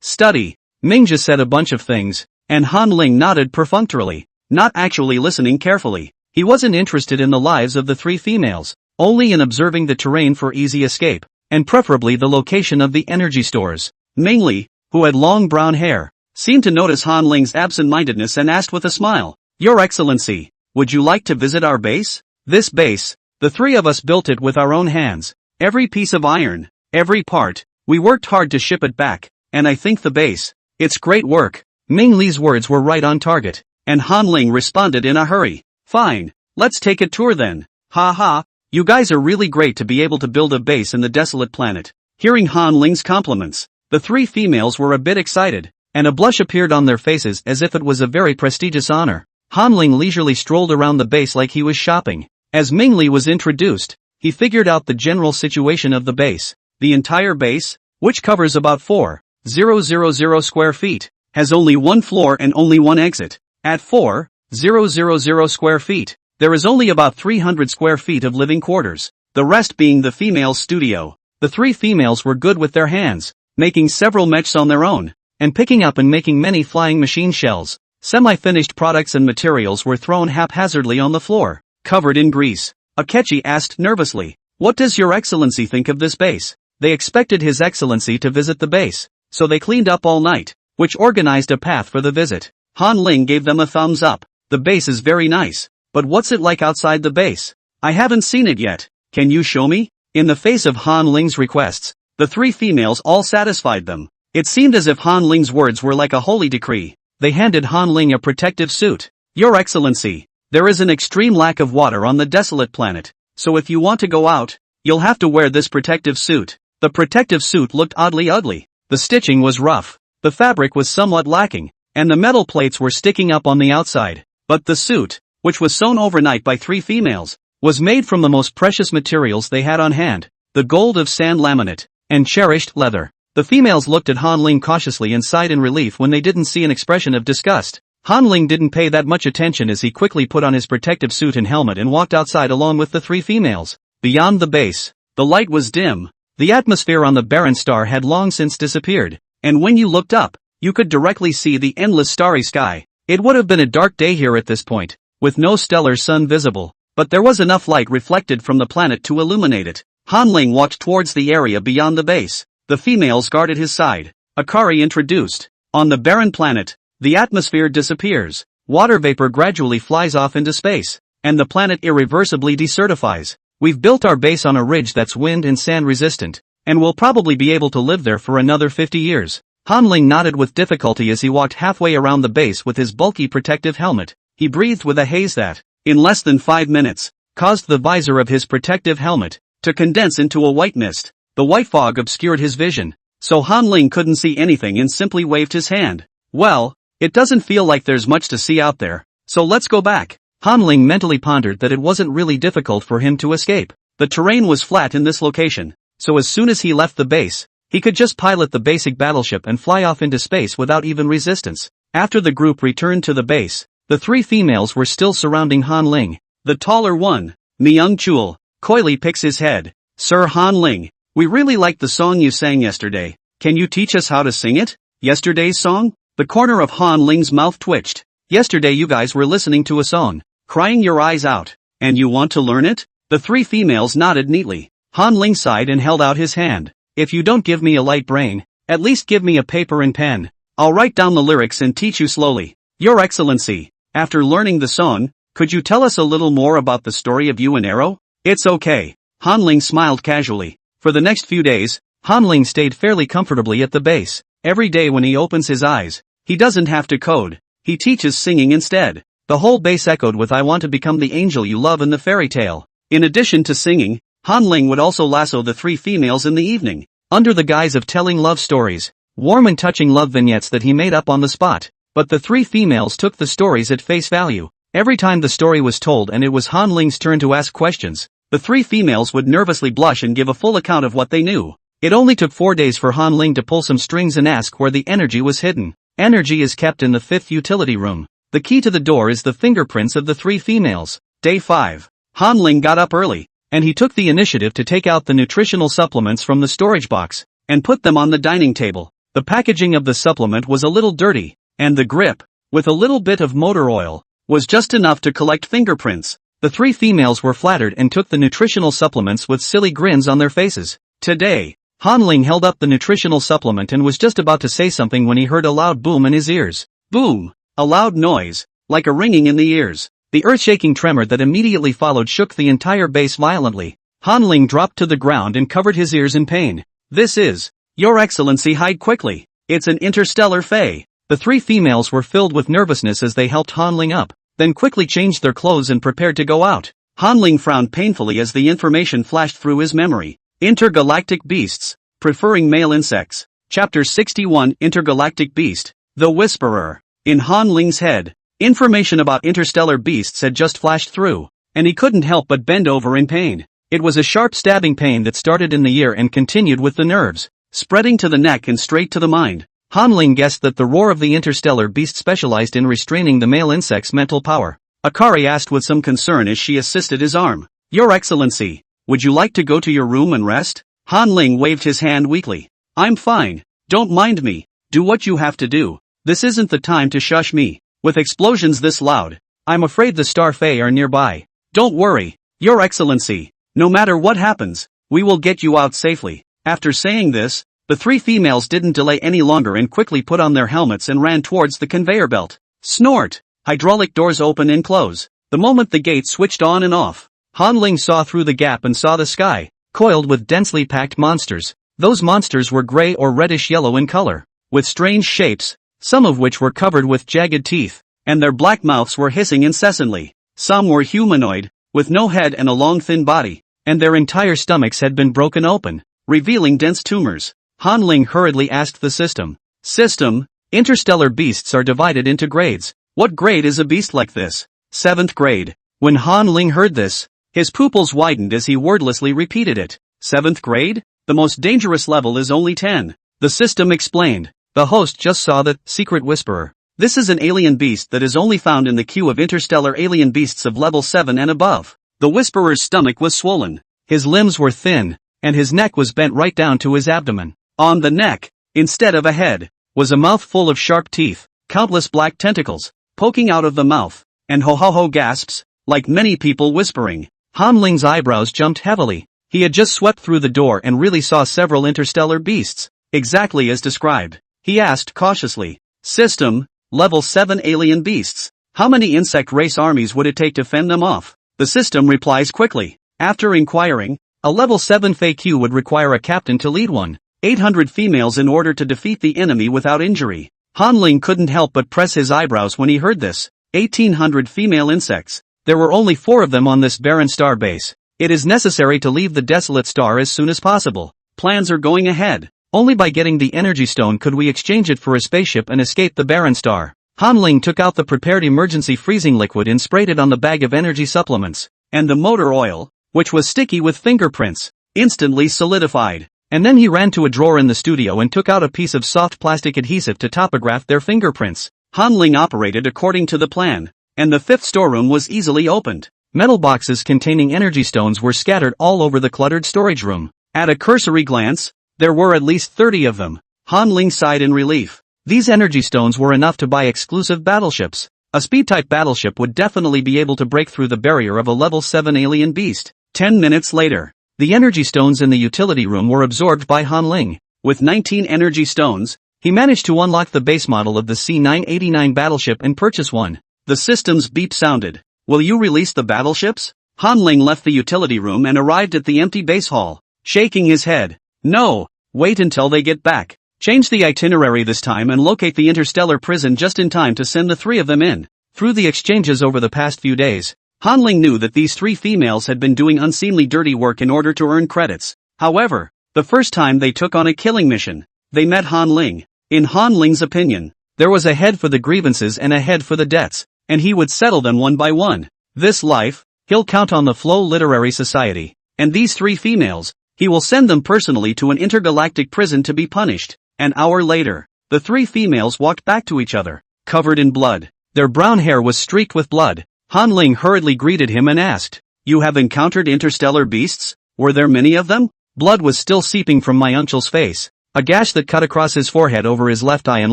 study. Mingja said a bunch of things, and Hanling nodded perfunctorily, not actually listening carefully. He wasn't interested in the lives of the 3 females, only in observing the terrain for easy escape, and preferably the location of the energy stores. Mingli, who had long brown hair, seemed to notice Hanling's absent-mindedness and asked with a smile, Your Excellency, would you like to visit our base? This base, the 3 of us built it with our own hands. Every piece of iron, every part, we worked hard to ship it back, and I think the base, it's great work. Ming Li's words were right on target, and Hanling responded in a hurry. Fine, let's take a tour then. Ha ha, you guys are really great to be able to build a base in the desolate planet. Hearing Hanling's compliments, the 3 females were a bit excited, and a blush appeared on their faces as if it was a very prestigious honor. Hanling leisurely strolled around the base like he was shopping. As Ming Li was introduced, he figured out the general situation of the base. The entire base, which covers about 4,000 square feet, has only 1 floor and only 1 exit. At 4,000 square feet, there is only about 300 square feet of living quarters, the rest being the female's studio. The 3 females were good with their hands, making several mechs on their own, and picking up and making many flying machine shells. Semi-finished products and materials were thrown haphazardly on the floor, covered in grease. Akechi asked nervously, What does Your Excellency think of this base? They expected His Excellency to visit the base, so they cleaned up all night, which organized a path for the visit. Hanling gave them a thumbs up. The base is very nice, but what's it like outside the base? I haven't seen it yet. Can you show me? In the face of Hanling's requests, the 3 females all satisfied them. It seemed as if Hanling's words were like a holy decree. They handed Hanling a protective suit. Your Excellency, there is an extreme lack of water on the desolate planet, so if you want to go out, you'll have to wear this protective suit. The protective suit looked oddly ugly. The stitching was rough, the fabric was somewhat lacking, and the metal plates were sticking up on the outside. But the suit, which was sewn overnight by 3 females, was made from the most precious materials they had on hand, the gold of sand laminate, and cherished leather. The females looked at Hanling cautiously and sighed in relief when they didn't see an expression of disgust. Han Ling didn't pay that much attention as he quickly put on his protective suit and helmet and walked outside along with the three females. Beyond the base, the light was dim. The atmosphere on the barren star had long since disappeared, and when you looked up, you could directly see the endless starry sky. It would have been a dark day here at this point, with no stellar sun visible, but there was enough light reflected from the planet to illuminate it. Han Ling walked towards the area beyond the base. The females guarded his side. Akari introduced. On the barren planet, the atmosphere disappears. Water vapor gradually flies off into space, and the planet irreversibly desertifies. We've built our base on a ridge that's wind and sand resistant, and we'll probably be able to live there for another 50 years. Han Ling nodded with difficulty as he walked halfway around the base with his bulky protective helmet. He breathed with a haze that, in less than 5 minutes, caused the visor of his protective helmet to condense into a white mist. The white fog obscured his vision, so Han Ling couldn't see anything and simply waved his hand. Well, it doesn't feel like there's much to see out there, so let's go back. Han Ling mentally pondered that it wasn't really difficult for him to escape. The terrain was flat in this location, so as soon as he left the base, he could just pilot the basic battleship and fly off into space without even resistance. After the group returned to the base, the three females were still surrounding Han Ling. The taller one, Myung Chul, coyly picks his head. Sir Han Ling, we really liked the song you sang yesterday. Can you teach us how to sing it? Yesterday's song? The corner of Han Ling's mouth twitched. Yesterday you guys were listening to a song, crying your eyes out, and you want to learn it? The three females nodded neatly. Han Ling sighed and held out his hand. If you don't give me a light brain, at least give me a paper and pen. I'll write down the lyrics and teach you slowly. Your Excellency, after learning the song, could you tell us a little more about the story of you and Arrow? It's okay. Han Ling smiled casually. For the next few days, Han Ling stayed fairly comfortably at the base. Every day when he opens his eyes, he doesn't have to code. He teaches singing instead. The whole base echoed with "I want to become the angel you love" in the fairy tale. In addition to singing, Han Ling would also lasso the three females in the evening, under the guise of telling love stories, warm and touching love vignettes that he made up on the spot. But the three females took the stories at face value. Every time the story was told and it was Han Ling's turn to ask questions, the three females would nervously blush and give a full account of what they knew. It only took 4 days for Han Ling to pull some strings and ask where the energy was hidden. Energy is kept in the 5th utility room. The key to the door is the fingerprints of the three females. Day 5. Han Ling got up early, and he took the initiative to take out the nutritional supplements from the storage box, and put them on the dining table. The packaging of the supplement was a little dirty, and the grip, with a little bit of motor oil, was just enough to collect fingerprints. The three females were flattered and took the nutritional supplements with silly grins on their faces. Today, Han Ling held up the nutritional supplement and was just about to say something when he heard a loud boom in his ears. Boom! A loud noise, like a ringing in the ears. The earth-shaking tremor that immediately followed shook the entire base violently. Han Ling dropped to the ground and covered his ears in pain. This is, Your Excellency, hide quickly. It's an interstellar fae. The three females were filled with nervousness as they helped Han Ling up, then quickly changed their clothes and prepared to go out. Han Ling frowned painfully as the information flashed through his memory. Intergalactic beasts, preferring male insects. Chapter 61, Intergalactic Beast, the Whisperer. In Han Ling's head, information about interstellar beasts had just flashed through, and he couldn't help but bend over in pain. It was a sharp stabbing pain that started in the ear and continued with the nerves, spreading to the neck and straight to the mind. Han Ling guessed that the roar of the interstellar beast specialized in restraining the male insect's mental power. Akari asked with some concern as she assisted his arm. Your Excellency, would you like to go to your room and rest? Han Ling waved his hand weakly. I'm fine. Don't mind me. Do what you have to do. This isn't the time to shush me. With explosions this loud, I'm afraid the Star Fae are nearby. Don't worry, Your Excellency. No matter what happens, we will get you out safely. After saying this, the three females didn't delay any longer and quickly put on their helmets and ran towards the conveyor belt. Snort! Hydraulic doors open and close. The moment the gate switched on and off, Han Ling saw through the gap and saw the sky, coiled with densely packed monsters. Those monsters were gray or reddish-yellow in color, with strange shapes, some of which were covered with jagged teeth, and their black mouths were hissing incessantly. Some were humanoid, with no head and a long thin body, and their entire stomachs had been broken open, revealing dense tumors. Han Ling hurriedly asked the system. System, interstellar beasts are divided into grades. What grade is a beast like this? 7th grade. When Han Ling heard this, his pupils widened as he wordlessly repeated it. 7th grade? The most dangerous level is only 10. The system explained. The host just saw the secret whisperer. This is an alien beast that is only found in the queue of interstellar alien beasts of level 7 and above. The Whisperer's stomach was swollen. His limbs were thin, and his neck was bent right down to his abdomen. On the neck, instead of a head, was a mouth full of sharp teeth, countless black tentacles, poking out of the mouth, and ho-ho-ho gasps, like many people whispering. Han Ling's eyebrows jumped heavily. He had just swept through the door and really saw several interstellar beasts, exactly as described. He asked cautiously, "System, level 7 alien beasts. How many insect race armies would it take to fend them off?" The system replies quickly. After inquiring, a level 7 FAQ would require a captain to lead one. 800 females in order to defeat the enemy without injury. Han Ling couldn't help but press his eyebrows when he heard this. 1800 female insects. There were only 4 of them on this barren star base. It is necessary to leave the desolate star as soon as possible. Plans are going ahead. Only by getting the energy stone could we exchange it for a spaceship and escape the barren star. Han Ling took out the prepared emergency freezing liquid and sprayed it on the bag of energy supplements. And the motor oil, which was sticky with fingerprints, instantly solidified. And then he ran to a drawer in the studio and took out a piece of soft plastic adhesive to topograph their fingerprints. Han Ling operated according to the plan, and the 5th storeroom was easily opened. Metal boxes containing energy stones were scattered all over the cluttered storage room. At a cursory glance, there were at least 30 of them. Han Ling sighed in relief. These energy stones were enough to buy exclusive battleships. A speed-type battleship would definitely be able to break through the barrier of a level 7 alien beast. 10 minutes later, the energy stones in the utility room were absorbed by Han Ling. With 19 energy stones, he managed to unlock the base model of the C-989 battleship and purchase one. The system's beep sounded. "Will you release the battleships?" Han Ling left the utility room and arrived at the empty base hall, shaking his head. "No, wait until they get back. Change the itinerary this time and locate the interstellar prison just in time to send the 3 of them in." Through the exchanges over the past few days, Han Ling knew that these 3 females had been doing unseemly dirty work in order to earn credits. However, the first time they took on a killing mission, they met Han Ling. In Han Ling's opinion, there was a head for the grievances and a head for the debts, and he would settle them one by one. This life, he'll count on the Flow Literary Society. And these 3 females, he will send them personally to an intergalactic prison to be punished. An hour later, the 3 females walked back to each other, covered in blood. Their brown hair was streaked with blood. Han Ling hurriedly greeted him and asked, "You have encountered interstellar beasts? Were there many of them?" Blood was still seeping from my uncle's face. A gash that cut across his forehead over his left eye and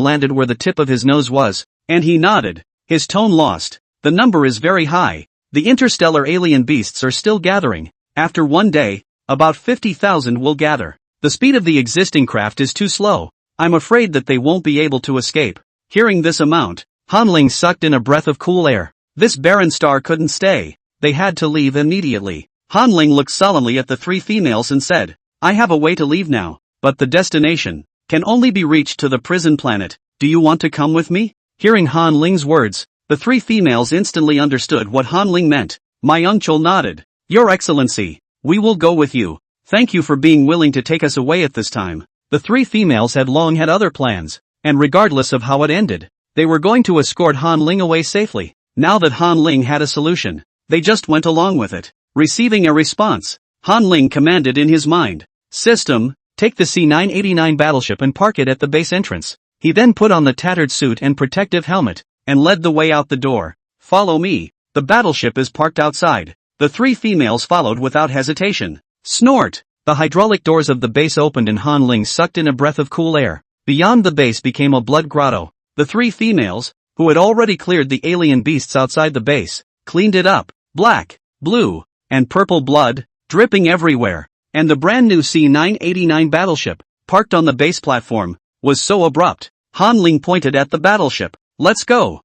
landed where the tip of his nose was, and he nodded, his tone lost. "The number is very high. The interstellar alien beasts are still gathering. After one day, about 50,000 will gather. The speed of the existing craft is too slow. I'm afraid that they won't be able to escape." Hearing this amount, Han Ling sucked in a breath of cool air. This barren star couldn't stay. They had to leave immediately. Han Ling looked solemnly at the 3 females and said, "I have a way to leave now, but the destination can only be reached to the prison planet. Do you want to come with me?" Hearing Han Ling's words, the 3 females instantly understood what Han Ling meant. My uncle nodded. "Your Excellency, we will go with you. Thank you for being willing to take us away at this time." The 3 females had long had other plans, and regardless of how it ended, they were going to escort Han Ling away safely. Now that Han Ling had a solution, they just went along with it. Receiving a response, Han Ling commanded in his mind, "System, take the C-989 battleship and park it at the base entrance." He then put on the tattered suit and protective helmet, and led the way out the door. "Follow me." The battleship is parked outside. The 3 females followed without hesitation. Snort! The hydraulic doors of the base opened and Han Ling sucked in a breath of cool air. Beyond the base became a blood grotto. The 3 females, who had already cleared the alien beasts outside the base, cleaned it up. Black, blue, and purple blood, dripping everywhere. And the brand new C-989 battleship, parked on the base platform, was so abrupt. Han Ling pointed at the battleship. Let's go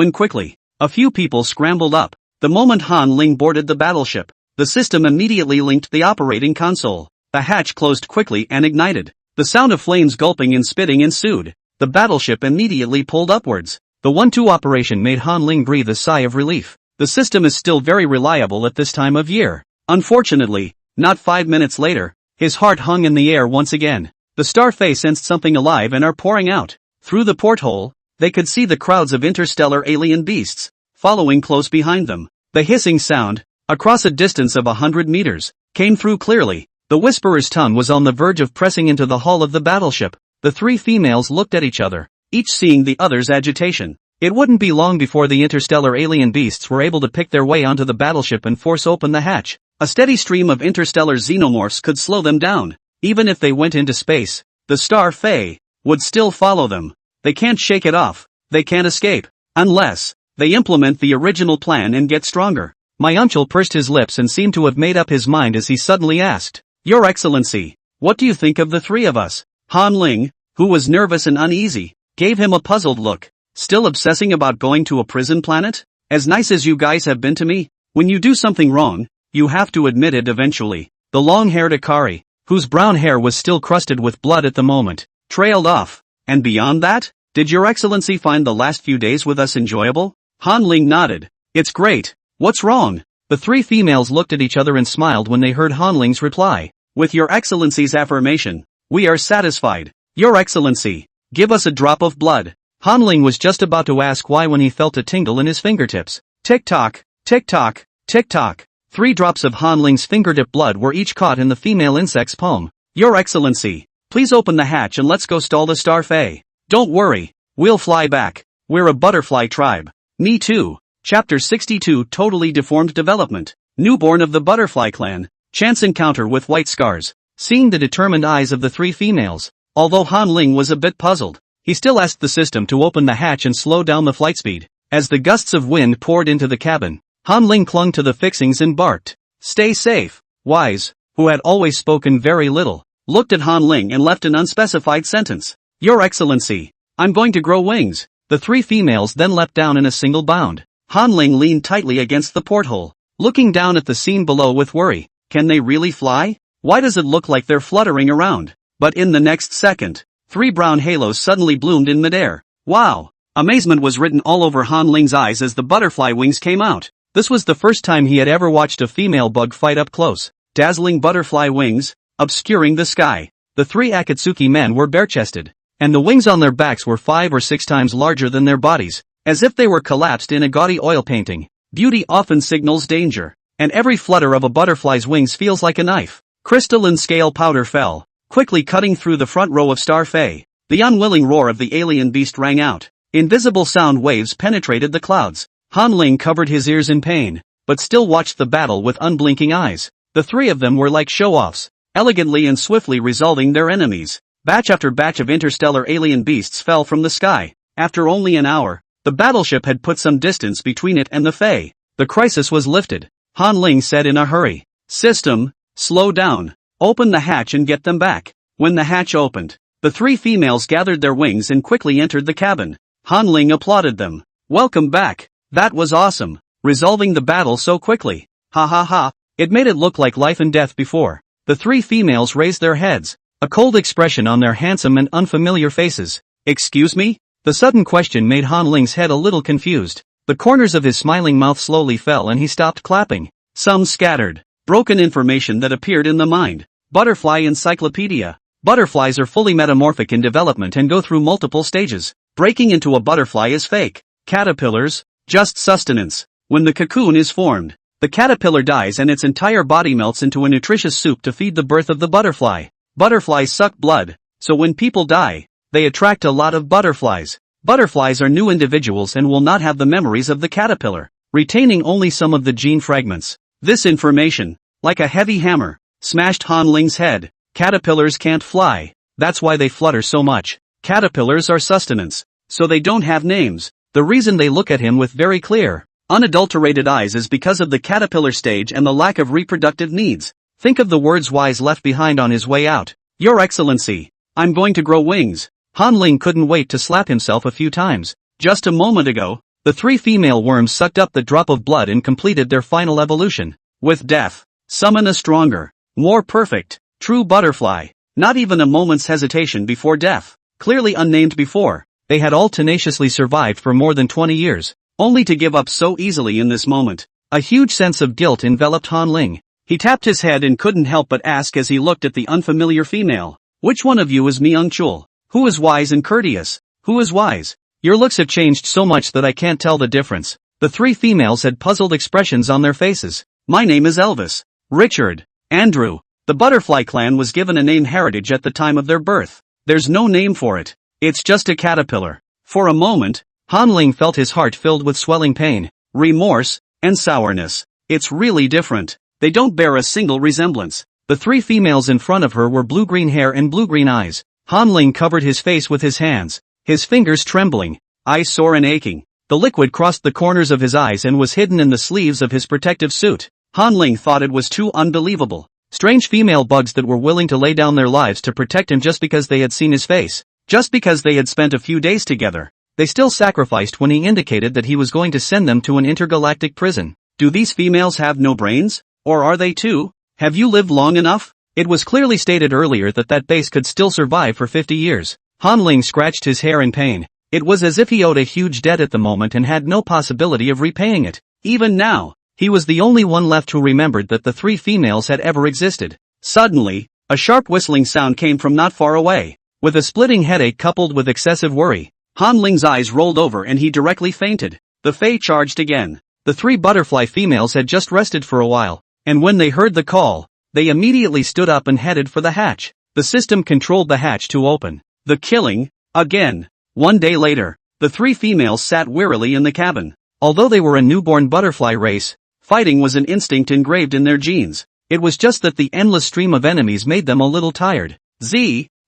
in quickly." A few people scrambled up. The moment Han Ling boarded the battleship, the system immediately linked the operating console. The hatch closed quickly and ignited. The sound of flames gulping and spitting ensued. The battleship immediately pulled upwards. The 1-2 operation made Han Ling breathe a sigh of relief. The system is still very reliable at this time of year. Unfortunately, not 5 minutes later, his heart hung in the air once again. The Starface sensed something alive and are pouring out. Through the porthole, they could see the crowds of interstellar alien beasts, following close behind them. The hissing sound, across a distance of 100 meters, came through clearly. The Whisperer's tongue was on the verge of pressing into the hull of the battleship. The 3 females looked at each other. each seeing the other's agitation. It wouldn't be long before the interstellar alien beasts were able to pick their way onto the battleship and force open the hatch. A steady stream of interstellar xenomorphs could slow them down. Even if they went into space, the Star Fae would still follow them. They can't shake it off. They can't escape. Unless they implement the original plan and get stronger. My uncle pursed his lips and seemed to have made up his mind as he suddenly asked, "Your Excellency, what do you think of the three of us?" Han Ling, who was nervous and uneasy, gave him a puzzled look. "Still obsessing about going to a prison planet? As nice as you guys have been to me, when you do something wrong, you have to admit it eventually." The long-haired Ikari, whose brown hair was still crusted with blood at the moment, trailed off. "And beyond that, did Your Excellency find the last few days with us enjoyable?" Han Ling nodded. "It's great. What's wrong?" The three females looked at each other and smiled when they heard Han Ling's reply. "With Your Excellency's affirmation, we are satisfied. Your Excellency, give us a drop of blood." Han Ling was just about to ask why when he felt a tingle in his fingertips. Tick-tock, tick-tock, tick-tock. 3 drops of Han Ling's fingertip blood were each caught in the female insect's palm. "Your Excellency, please open the hatch and let's go stall the Star Fae. Don't worry, we'll fly back. We're a butterfly tribe." Me too. Chapter 62 Totally Deformed Development. Newborn of the Butterfly Clan. Chance encounter with white scars. Seeing the determined eyes of the 3 females, although Han Ling was a bit puzzled, he still asked the system to open the hatch and slow down the flight speed. As the gusts of wind poured into the cabin, Han Ling clung to the fixings and barked. "Stay safe." Wise, who had always spoken very little, looked at Han Ling and left an unspecified sentence. "Your Excellency, I'm going to grow wings." The 3 females then leapt down in a single bound. Han Ling leaned tightly against the porthole, looking down at the scene below with worry. Can they really fly? Why does it look like they're fluttering around? But in the next second, 3 brown halos suddenly bloomed in midair. Wow! Amazement was written all over Han Ling's eyes as the butterfly wings came out. This was the first time he had ever watched a female bug fight up close. Dazzling butterfly wings, obscuring the sky. The 3 Akatsuki men were bare-chested, and the wings on their backs were 5 or 6 times larger than their bodies, as if they were collapsed in a gaudy oil painting. Beauty often signals danger, and every flutter of a butterfly's wings feels like a knife. Crystalline scale powder fell, quickly cutting through the front row of Star Fae. The unwilling roar of the alien beast rang out. Invisible sound waves penetrated the clouds. Han Ling covered his ears in pain, but still watched the battle with unblinking eyes. The 3 of them were like show-offs, elegantly and swiftly resolving their enemies. Batch after batch of interstellar alien beasts fell from the sky. After only an hour, the battleship had put some distance between it and the Fae. The crisis was lifted. Han Ling said in a hurry, "System, slow down. Open the hatch and get them back." When the hatch opened, the 3 females gathered their wings and quickly entered the cabin. Han Ling applauded them. "Welcome back. That was awesome. Resolving the battle so quickly. Ha ha ha. It made it look like life and death before." The 3 females raised their heads, a cold expression on their handsome and unfamiliar faces. "Excuse me?" The sudden question made Han Ling's head a little confused. The corners of his smiling mouth slowly fell and he stopped clapping. Some scattered, broken information that appeared in the mind. Butterfly Encyclopedia. Butterflies are fully metamorphic in development and go through multiple stages. Breaking into a butterfly is fake. Caterpillars, just sustenance. When the cocoon is formed, the caterpillar dies and its entire body melts into a nutritious soup to feed the birth of the butterfly. Butterflies suck blood, so when people die, they attract a lot of butterflies. Butterflies are new individuals and will not have the memories of the caterpillar, retaining only some of the gene fragments. This information, like a heavy hammer, smashed Han Ling's head. Caterpillars can't fly, that's why they flutter so much. Caterpillars are sustenance, so they don't have names. The reason they look at him with very clear, unadulterated eyes is because of the caterpillar stage and the lack of reproductive needs. Think of the words Wise left behind on his way out. "Your Excellency, I'm going to grow wings." Han Ling couldn't wait to slap himself a few times. Just a moment ago, the 3 female worms sucked up the drop of blood and completed their final evolution. With death, summon a stronger, more perfect, true butterfly. Not even a moment's hesitation before death. Clearly unnamed before, they had all tenaciously survived for more than 20 years, only to give up so easily in this moment. A huge sense of guilt enveloped Han Ling. He tapped his head and couldn't help but ask as he looked at the unfamiliar female. "Which one of you is Myung-chul? Who is wise and courteous? Who is wise? Your looks have changed so much that I can't tell the difference." The 3 females had puzzled expressions on their faces. "My name is Elvis. Richard. Andrew." The butterfly clan was given a name heritage at the time of their birth. There's no name for it. It's just a caterpillar. For a moment, Han Ling felt his heart filled with swelling pain, remorse, and sourness. It's really different. They don't bear a single resemblance. The three females in front of her were blue-green hair and blue-green eyes. Han Ling covered his face with his hands, his fingers trembling, eyes sore and aching. The liquid crossed the corners of his eyes and was hidden in the sleeves of his protective suit. Han Ling thought it was too unbelievable. Strange female bugs that were willing to lay down their lives to protect him just because they had seen his face. Just because they had spent a few days together. They still sacrificed when he indicated that he was going to send them to an intergalactic prison. Do these females have no brains? Or are they too? Have you lived long enough? It was clearly stated earlier that that base could still survive for 50 years. Han Ling scratched his hair in pain. It was as if he owed a huge debt at the moment and had no possibility of repaying it. Even now, he was the only one left who remembered that the three females had ever existed. Suddenly, a sharp whistling sound came from not far away. With a splitting headache coupled with excessive worry, Han Ling's eyes rolled over and he directly fainted. The Fae charged again. The three butterfly females had just rested for a while, and when they heard the call, they immediately stood up and headed for the hatch. The system controlled the hatch to open. The killing, again. 1 day later, the three females sat wearily in the cabin. Although they were a newborn butterfly race, fighting was an instinct engraved in their genes. It was just that the endless stream of enemies made them a little tired.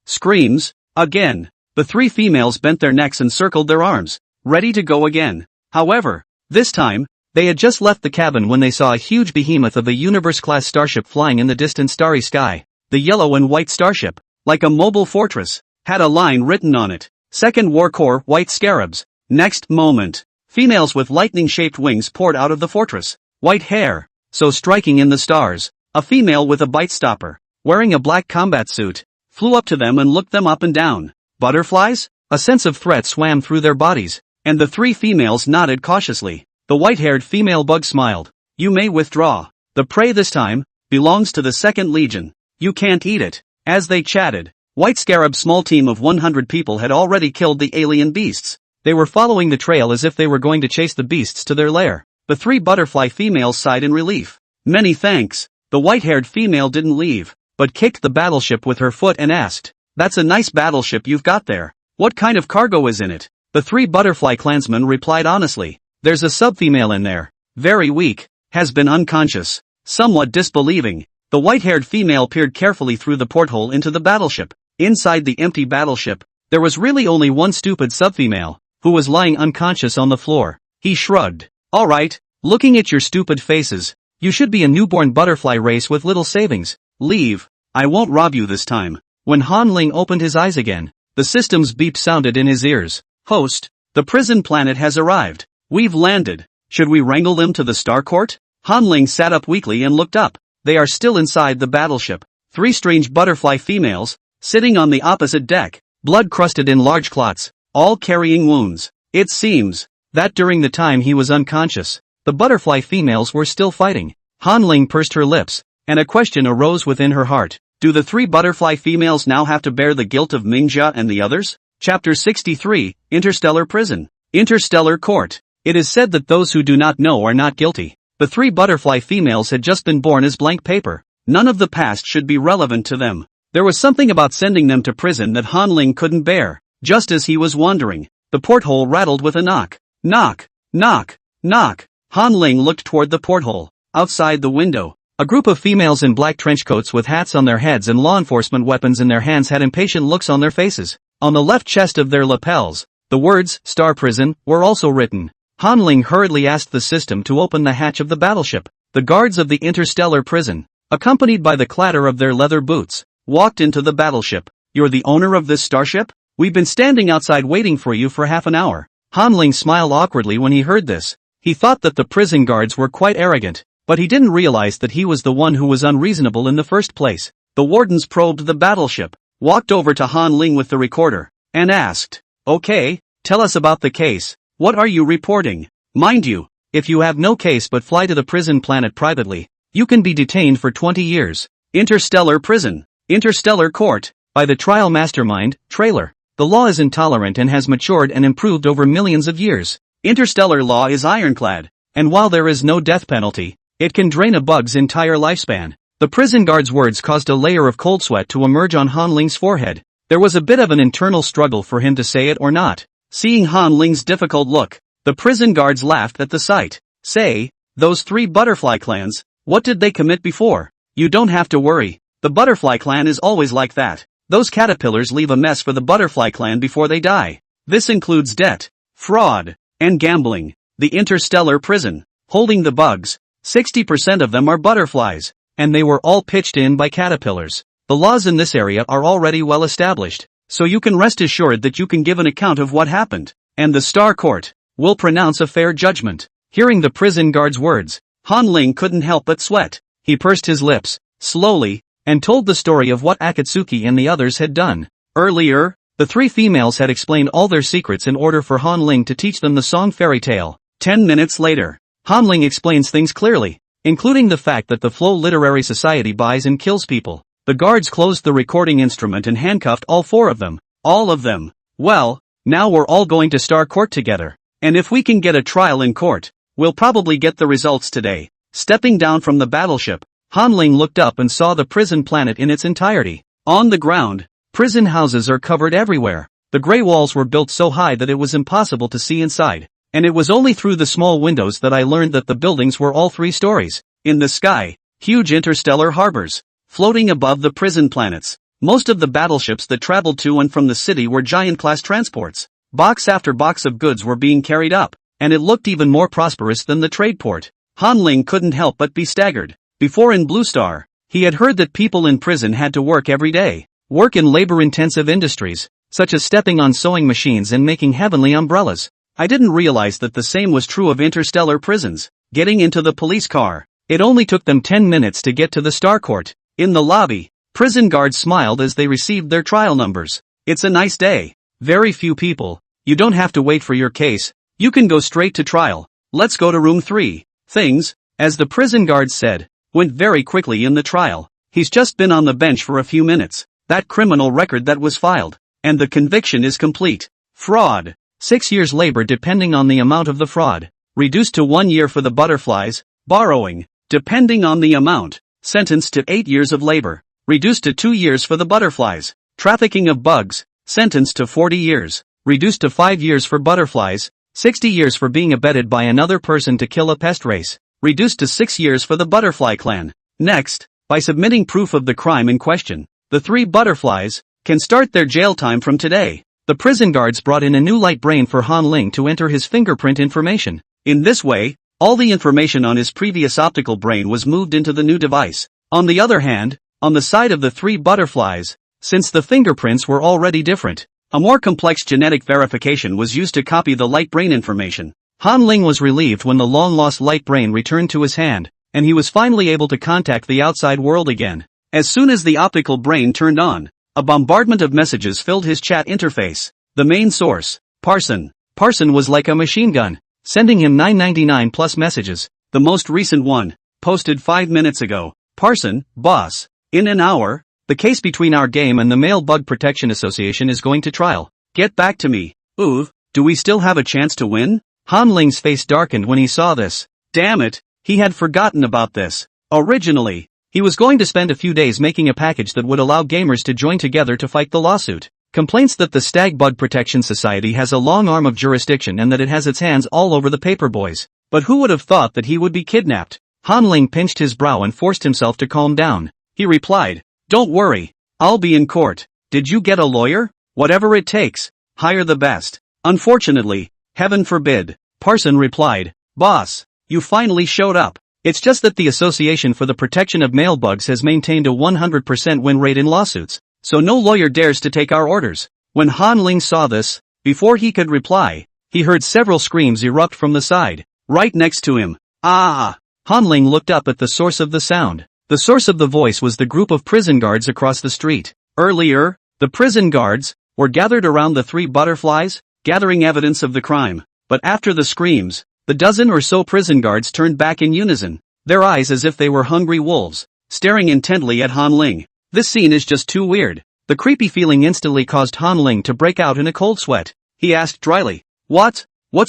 Screams, again. The three females bent their necks and circled their arms, ready to go again. However, this time, they had just left the cabin when they saw a huge behemoth of a universe-class starship flying in the distant starry sky. The yellow and white starship, like a mobile fortress, had a line written on it. Second War Corps White Scarabs. Next moment, females with lightning-shaped wings poured out of the fortress. White hair, so striking in the stars. A female with a bite stopper, wearing a black combat suit, flew up to them and looked them up and down. Butterflies? A sense of threat swam through their bodies, and the three females nodded cautiously. The white-haired female bug smiled. You may withdraw. The prey this time belongs to the 2nd Legion. You can't eat it. As they chatted, White Scarab's small team of 100 people had already killed the alien beasts. They were following the trail as if they were going to chase the beasts to their lair. The three butterfly females sighed in relief. Many thanks. The white-haired female didn't leave, but kicked the battleship with her foot and asked, That's a nice battleship you've got there. What kind of cargo is in it? The three butterfly clansmen replied honestly. There's a sub-female in there. Very weak. Has been unconscious. Somewhat disbelieving, the white-haired female peered carefully through the porthole into the battleship. Inside the empty battleship, there was really only one stupid sub-female, who was lying unconscious on the floor. He shrugged. Alright, looking at your stupid faces, you should be a newborn butterfly race with little savings. Leave. I won't rob you this time. When Han Ling opened his eyes again, the system's beep sounded in his ears. Host, the prison planet has arrived. We've landed. Should we wrangle them to the Star Court? Han Ling sat up weakly and looked up. They are still inside the battleship. Three strange butterfly females, sitting on the opposite deck, blood crusted in large clots, all carrying wounds. It seems that during the time he was unconscious, the butterfly females were still fighting. Han Ling pursed her lips, and a question arose within her heart. Do the three butterfly females now have to bear the guilt of Mingjia and the others? Chapter 63, Interstellar Prison. Interstellar Court. It is said that those who do not know are not guilty. The three butterfly females had just been born as blank paper. None of the past should be relevant to them. There was something about sending them to prison that Han Ling couldn't bear. Just as he was wondering, the porthole rattled with a knock. Knock, knock, knock. Han Ling looked toward the porthole. Outside the window, a group of females in black trench coats with hats on their heads and law enforcement weapons in their hands had impatient looks on their faces. On the left chest of their lapels, the words, Star Prison, were also written. Han Ling hurriedly asked the system to open the hatch of the battleship. The guards of the interstellar prison, accompanied by the clatter of their leather boots, walked into the battleship. You're the owner of this starship? We've been standing outside waiting for you for half an hour. Han Ling smiled awkwardly when he heard this. He thought that the prison guards were quite arrogant, but he didn't realize that he was the one who was unreasonable in the first place. The wardens probed the battleship, walked over to Han Ling with the recorder, and asked, Okay, tell us about the case. What are you reporting? Mind you, if you have no case but fly to the prison planet privately, you can be detained for 20 years. Interstellar Prison. Interstellar Court. By the Trial Mastermind, Trailer. The law is intolerant and has matured and improved over millions of years. Interstellar law is ironclad, and while there is no death penalty, it can drain a bug's entire lifespan. The prison guard's words caused a layer of cold sweat to emerge on Han Ling's forehead. There was a bit of an internal struggle for him to say it or not. Seeing Han Ling's difficult look, the prison guards laughed at the sight. Say, those 3 butterfly clans, what did they commit before? You don't have to worry, the butterfly clan is always like that. Those caterpillars leave a mess for the butterfly clan before they die. This includes debt, fraud, and gambling. The interstellar prison, holding the bugs, 60% of them are butterflies, and they were all pitched in by caterpillars. The laws in this area are already well established, so you can rest assured that you can give an account of what happened, and the Star Court will pronounce a fair judgment. Hearing the prison guard's words, Han Ling couldn't help but sweat. He pursed his lips, slowly, and told the story of what Akatsuki and the others had done. Earlier, the 3 females had explained all their secrets in order for Han Ling to teach them the song fairy tale. 10 minutes later, Han Ling explains things clearly, including the fact that the Flow Literary Society buys and kills people. The guards closed the recording instrument and handcuffed all 4 of them. All of them. Well, now we're all going to Star Court together. And if we can get a trial in court, we'll probably get the results today. Stepping down from the battleship, Han Ling looked up and saw the prison planet in its entirety. On the ground, prison houses are covered everywhere. The gray walls were built so high that it was impossible to see inside. And it was only through the small windows that I learned that the buildings were all 3 stories. In the sky, huge interstellar harbors, floating above the prison planets. Most of the battleships that traveled to and from the city were giant-class transports. Box after box of goods were being carried up, and it looked even more prosperous than the trade port. Han Ling couldn't help but be staggered. Before in Blue Star, he had heard that people in prison had to work every day. Work in labor-intensive industries, such as stepping on sewing machines and making heavenly umbrellas. I didn't realize that the same was true of interstellar prisons. Getting into the police car, it only took them 10 minutes to get to the Star Court. In the lobby, prison guards smiled as they received their trial numbers. It's a nice day. Very few people. You don't have to wait for your case. You can go straight to trial. Let's go to room 3. Things, as the prison guards said, went very quickly in the trial. He's just been on the bench for a few minutes. That criminal record that was filed, and the conviction is complete. Fraud. 6 years labor depending on the amount of the fraud. Reduced to 1 year for the butterflies. Borrowing, depending on the amount. Sentenced to 8 years of labor. Reduced to 2 years for the butterflies. Trafficking of bugs. Sentenced to 40 years. Reduced to 5 years for butterflies. 60 years for being abetted by another person to kill a pest race. Reduced to 6 years for the butterfly clan. Next, by submitting proof of the crime in question, the 3 butterflies can start their jail time from today. The prison guards brought in a new light brain for Han Ling to enter his fingerprint information. In this way, all the information on his previous optical brain was moved into the new device. On the other hand, on the side of the 3 butterflies, since the fingerprints were already different, a more complex genetic verification was used to copy the light brain information. Han Ling was relieved when the long-lost light brain returned to his hand, and he was finally able to contact the outside world again. As soon as the optical brain turned on, a bombardment of messages filled his chat interface. The main source, Parson. Parson was like a machine gun, sending him 999 plus messages. The most recent one, posted 5 minutes ago. Parson, boss. In an hour, the case between our game and the Male Bug Protection Association is going to trial. Get back to me. Ooh, do we still have a chance to win? Han Ling's face darkened when he saw this. Damn it, he had forgotten about this. Originally, he was going to spend a few days making a package that would allow gamers to join together to fight the lawsuit. Complaints that the Stag Bug Protection Society has a long arm of jurisdiction and that it has its hands all over the paperboys. But who would have thought that he would be kidnapped? Han Ling pinched his brow and forced himself to calm down. He replied, "Don't worry, I'll be in court. Did you get a lawyer? Whatever it takes. Hire the best." "Unfortunately, heaven forbid," Parson replied. "Boss, you finally showed up. It's just that the Association for the Protection of Male Bugs has maintained a 100% win rate in lawsuits, so no lawyer dares to take our orders." When Han Ling saw this, before he could reply, he heard several screams erupt from the side, right next to him. "Ah!" Han Ling looked up at the source of the sound. The source of the voice was the group of prison guards across the street. Earlier, the prison guards were gathered around the 3 butterflies, gathering evidence of the crime. But after the screams, the dozen or so prison guards turned back in unison, their eyes as if they were hungry wolves, staring intently at Han Ling. This scene is just too weird. The creepy feeling instantly caused Han Ling to break out in a cold sweat. He asked dryly, What's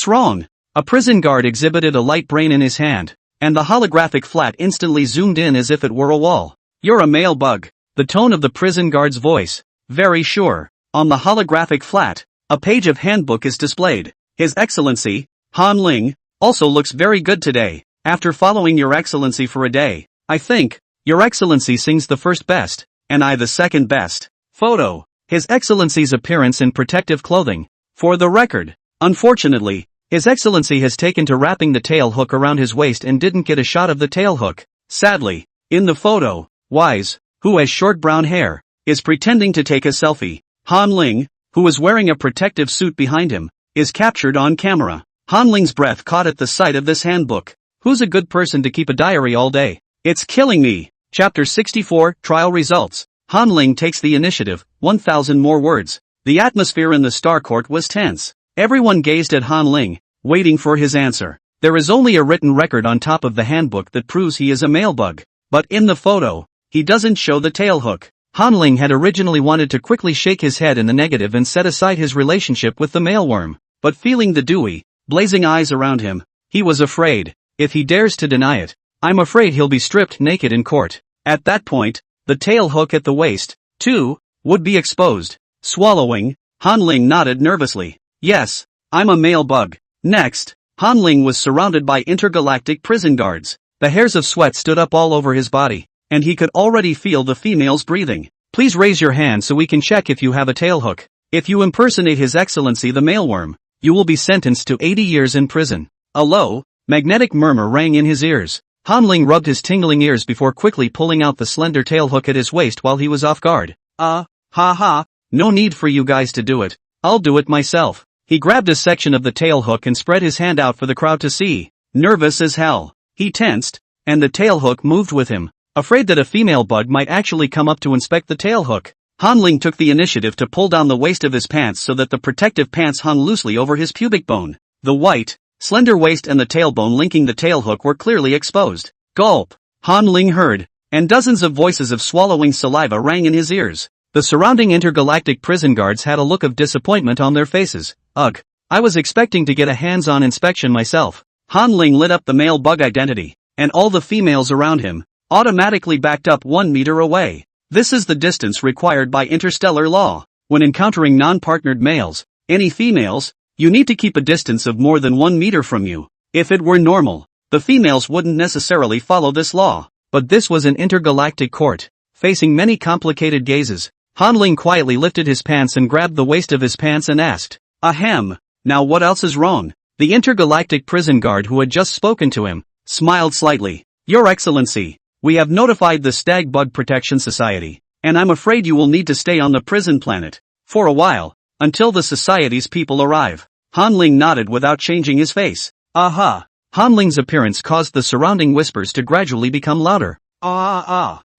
wrong?" A prison guard exhibited a light brain in his hand, and the holographic flat instantly zoomed in as if it were a wall. "You're a male bug." The tone of the prison guard's voice, very sure. On the holographic flat, A page of handbook is displayed. His Excellency, Han Ling, also looks very good today. After following Your Excellency for a day, I think, Your Excellency sings the first best, and I the second best. Photo. His Excellency's appearance in protective clothing. For the record, unfortunately, His Excellency has taken to wrapping the tail hook around his waist and didn't get a shot of the tail hook. Sadly, in the photo, Wise, who has short brown hair, is pretending to take a selfie. Han Ling, who is wearing a protective suit behind him, is captured on camera. Han Ling's breath caught at the sight of this handbook. Who's a good person to keep a diary all day? It's killing me. Chapter 64, Trial Results. Han Ling takes the initiative, 1,000 more words. The atmosphere in the Star Court was tense. Everyone gazed at Han Ling, waiting for his answer. There is only a written record on top of the handbook that proves he is a male bug. But in the photo, he doesn't show the tail hook. Han Ling had originally wanted to quickly shake his head in the negative and set aside his relationship with the mealworm. But feeling the dewy, blazing eyes around him, he was afraid. If he dares to deny it, I'm afraid he'll be stripped naked in court. At that point, the tail hook at the waist, too, would be exposed. Swallowing, Han Ling nodded nervously. Yes, I'm a male bug. Next, Han Ling was surrounded by intergalactic prison guards. The hairs of sweat stood up all over his body, and he could already feel the females breathing. Please raise your hand so we can check if you have a tail hook. If you impersonate His Excellency the mealworm, you will be sentenced to 80 years in prison. A low, magnetic murmur rang in his ears. Han Ling rubbed his tingling ears before quickly pulling out the slender tail hook at his waist while he was off guard. No need for you guys to do it. I'll do it myself. He grabbed a section of the tail hook and spread his hand out for the crowd to see. Nervous as hell, he tensed, and the tail hook moved with him. Afraid that a female bug might actually come up to inspect the tail hook, Han Ling took the initiative to pull down the waist of his pants so that the protective pants hung loosely over his pubic bone. The white, slender waist and the tailbone linking the tail hook were clearly exposed. Gulp! Han Ling heard, and dozens of voices of swallowing saliva rang in his ears. The surrounding intergalactic prison guards had a look of disappointment on their faces. Ugh, I was expecting to get a hands-on inspection myself. Han Ling lit up the male bug identity, and all the females around him automatically backed up 1 meter away. This is the distance required by interstellar law. When encountering non-partnered males, any females, you need to keep a distance of more than 1 meter from you. If it were normal, the females wouldn't necessarily follow this law. But this was an intergalactic court, facing many complicated gazes. Han Ling quietly lifted his pants and grabbed the waist of his pants and asked, Ahem, now what else is wrong? The intergalactic prison guard who had just spoken to him, smiled slightly. Your Excellency, we have notified the Stag Bug Protection Society, and I'm afraid you will need to stay on the prison planet, for a while, until the society's people arrive. Han Ling nodded without changing his face. Aha! Han Ling's appearance caused the surrounding whispers to gradually become louder.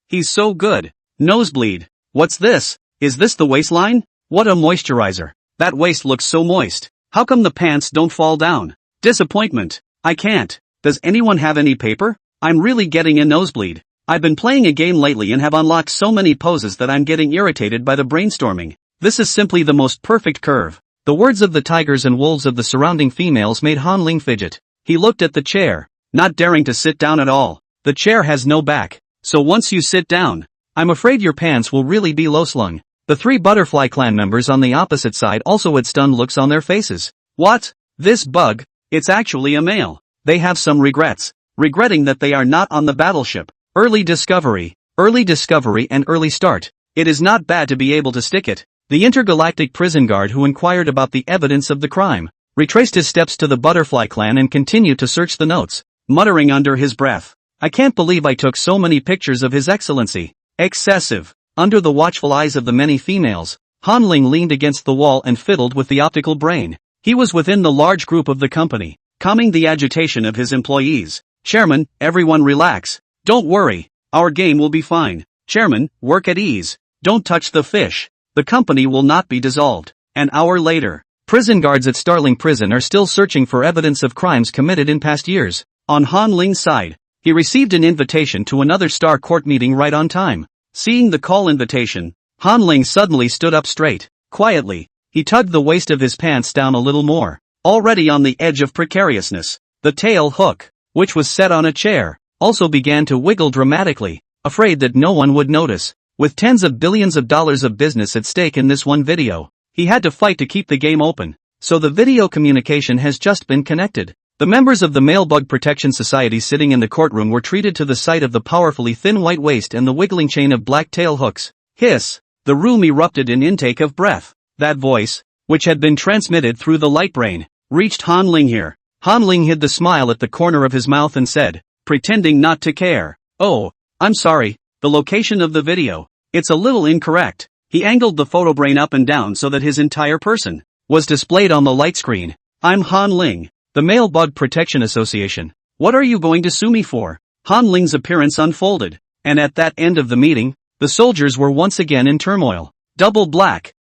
He's so good. Nosebleed. What's this? Is this the waistline? What a moisturizer. That waist looks so moist. How come the pants don't fall down? Disappointment. I can't. Does anyone have any paper? I'm really getting a nosebleed. I've been playing a game lately and have unlocked so many poses that I'm getting irritated by the brainstorming. This is simply the most perfect curve. The words of the tigers and wolves of the surrounding females made Han Ling fidget. He looked at the chair, not daring to sit down at all. The chair has no back, so once you sit down, I'm afraid your pants will really be low-slung. The 3 Butterfly Clan members on the opposite side also had stunned looks on their faces. What? This bug? It's actually a male. They have some regrets. Regretting that they are not on the battleship. Early discovery and early start. It is not bad to be able to stick it. The intergalactic prison guard who inquired about the evidence of the crime retraced his steps to the Butterfly Clan and continued to search the notes, muttering under his breath. I can't believe I took so many pictures of His Excellency. Excessive. Under the watchful eyes of the many females, Han Ling leaned against the wall and fiddled with the optical brain. He was within the large group of the company, calming the agitation of his employees. Chairman, everyone relax. Don't worry. Our game will be fine. Chairman, work at ease. Don't touch the fish. The company will not be dissolved. An hour later, prison guards at Starling Prison are still searching for evidence of crimes committed in past years. On Han Ling's side, he received an invitation to another Star Court meeting right on time. Seeing the call invitation, Han Ling suddenly stood up straight. Quietly, he tugged the waist of his pants down a little more. Already on the edge of precariousness, the tail hook, which was set on a chair, also began to wiggle dramatically, afraid that no one would notice. With tens of billions of dollars of business at stake in this one video, He had to fight to keep the game open. So the video communication has just been connected. The members of the Male Bug Protection Society sitting in the courtroom were treated to the sight of the powerfully thin white waist and the wiggling chain of black tail hooks. Hiss! The room erupted in intake of breath. That voice, which had been transmitted through the light brain, reached Han Ling here. Han Ling hid the smile at the corner of his mouth and said, pretending not to care, "Oh, I'm sorry, the location of the video, it's a little incorrect." He angled the photo brain up and down so that his entire person was displayed on the light screen. "I'm Han Ling, the Male Bug Protection Association. What are you going to sue me for?" Han Ling's appearance unfolded, and at that end of the meeting, the soldiers were once again in turmoil. Double black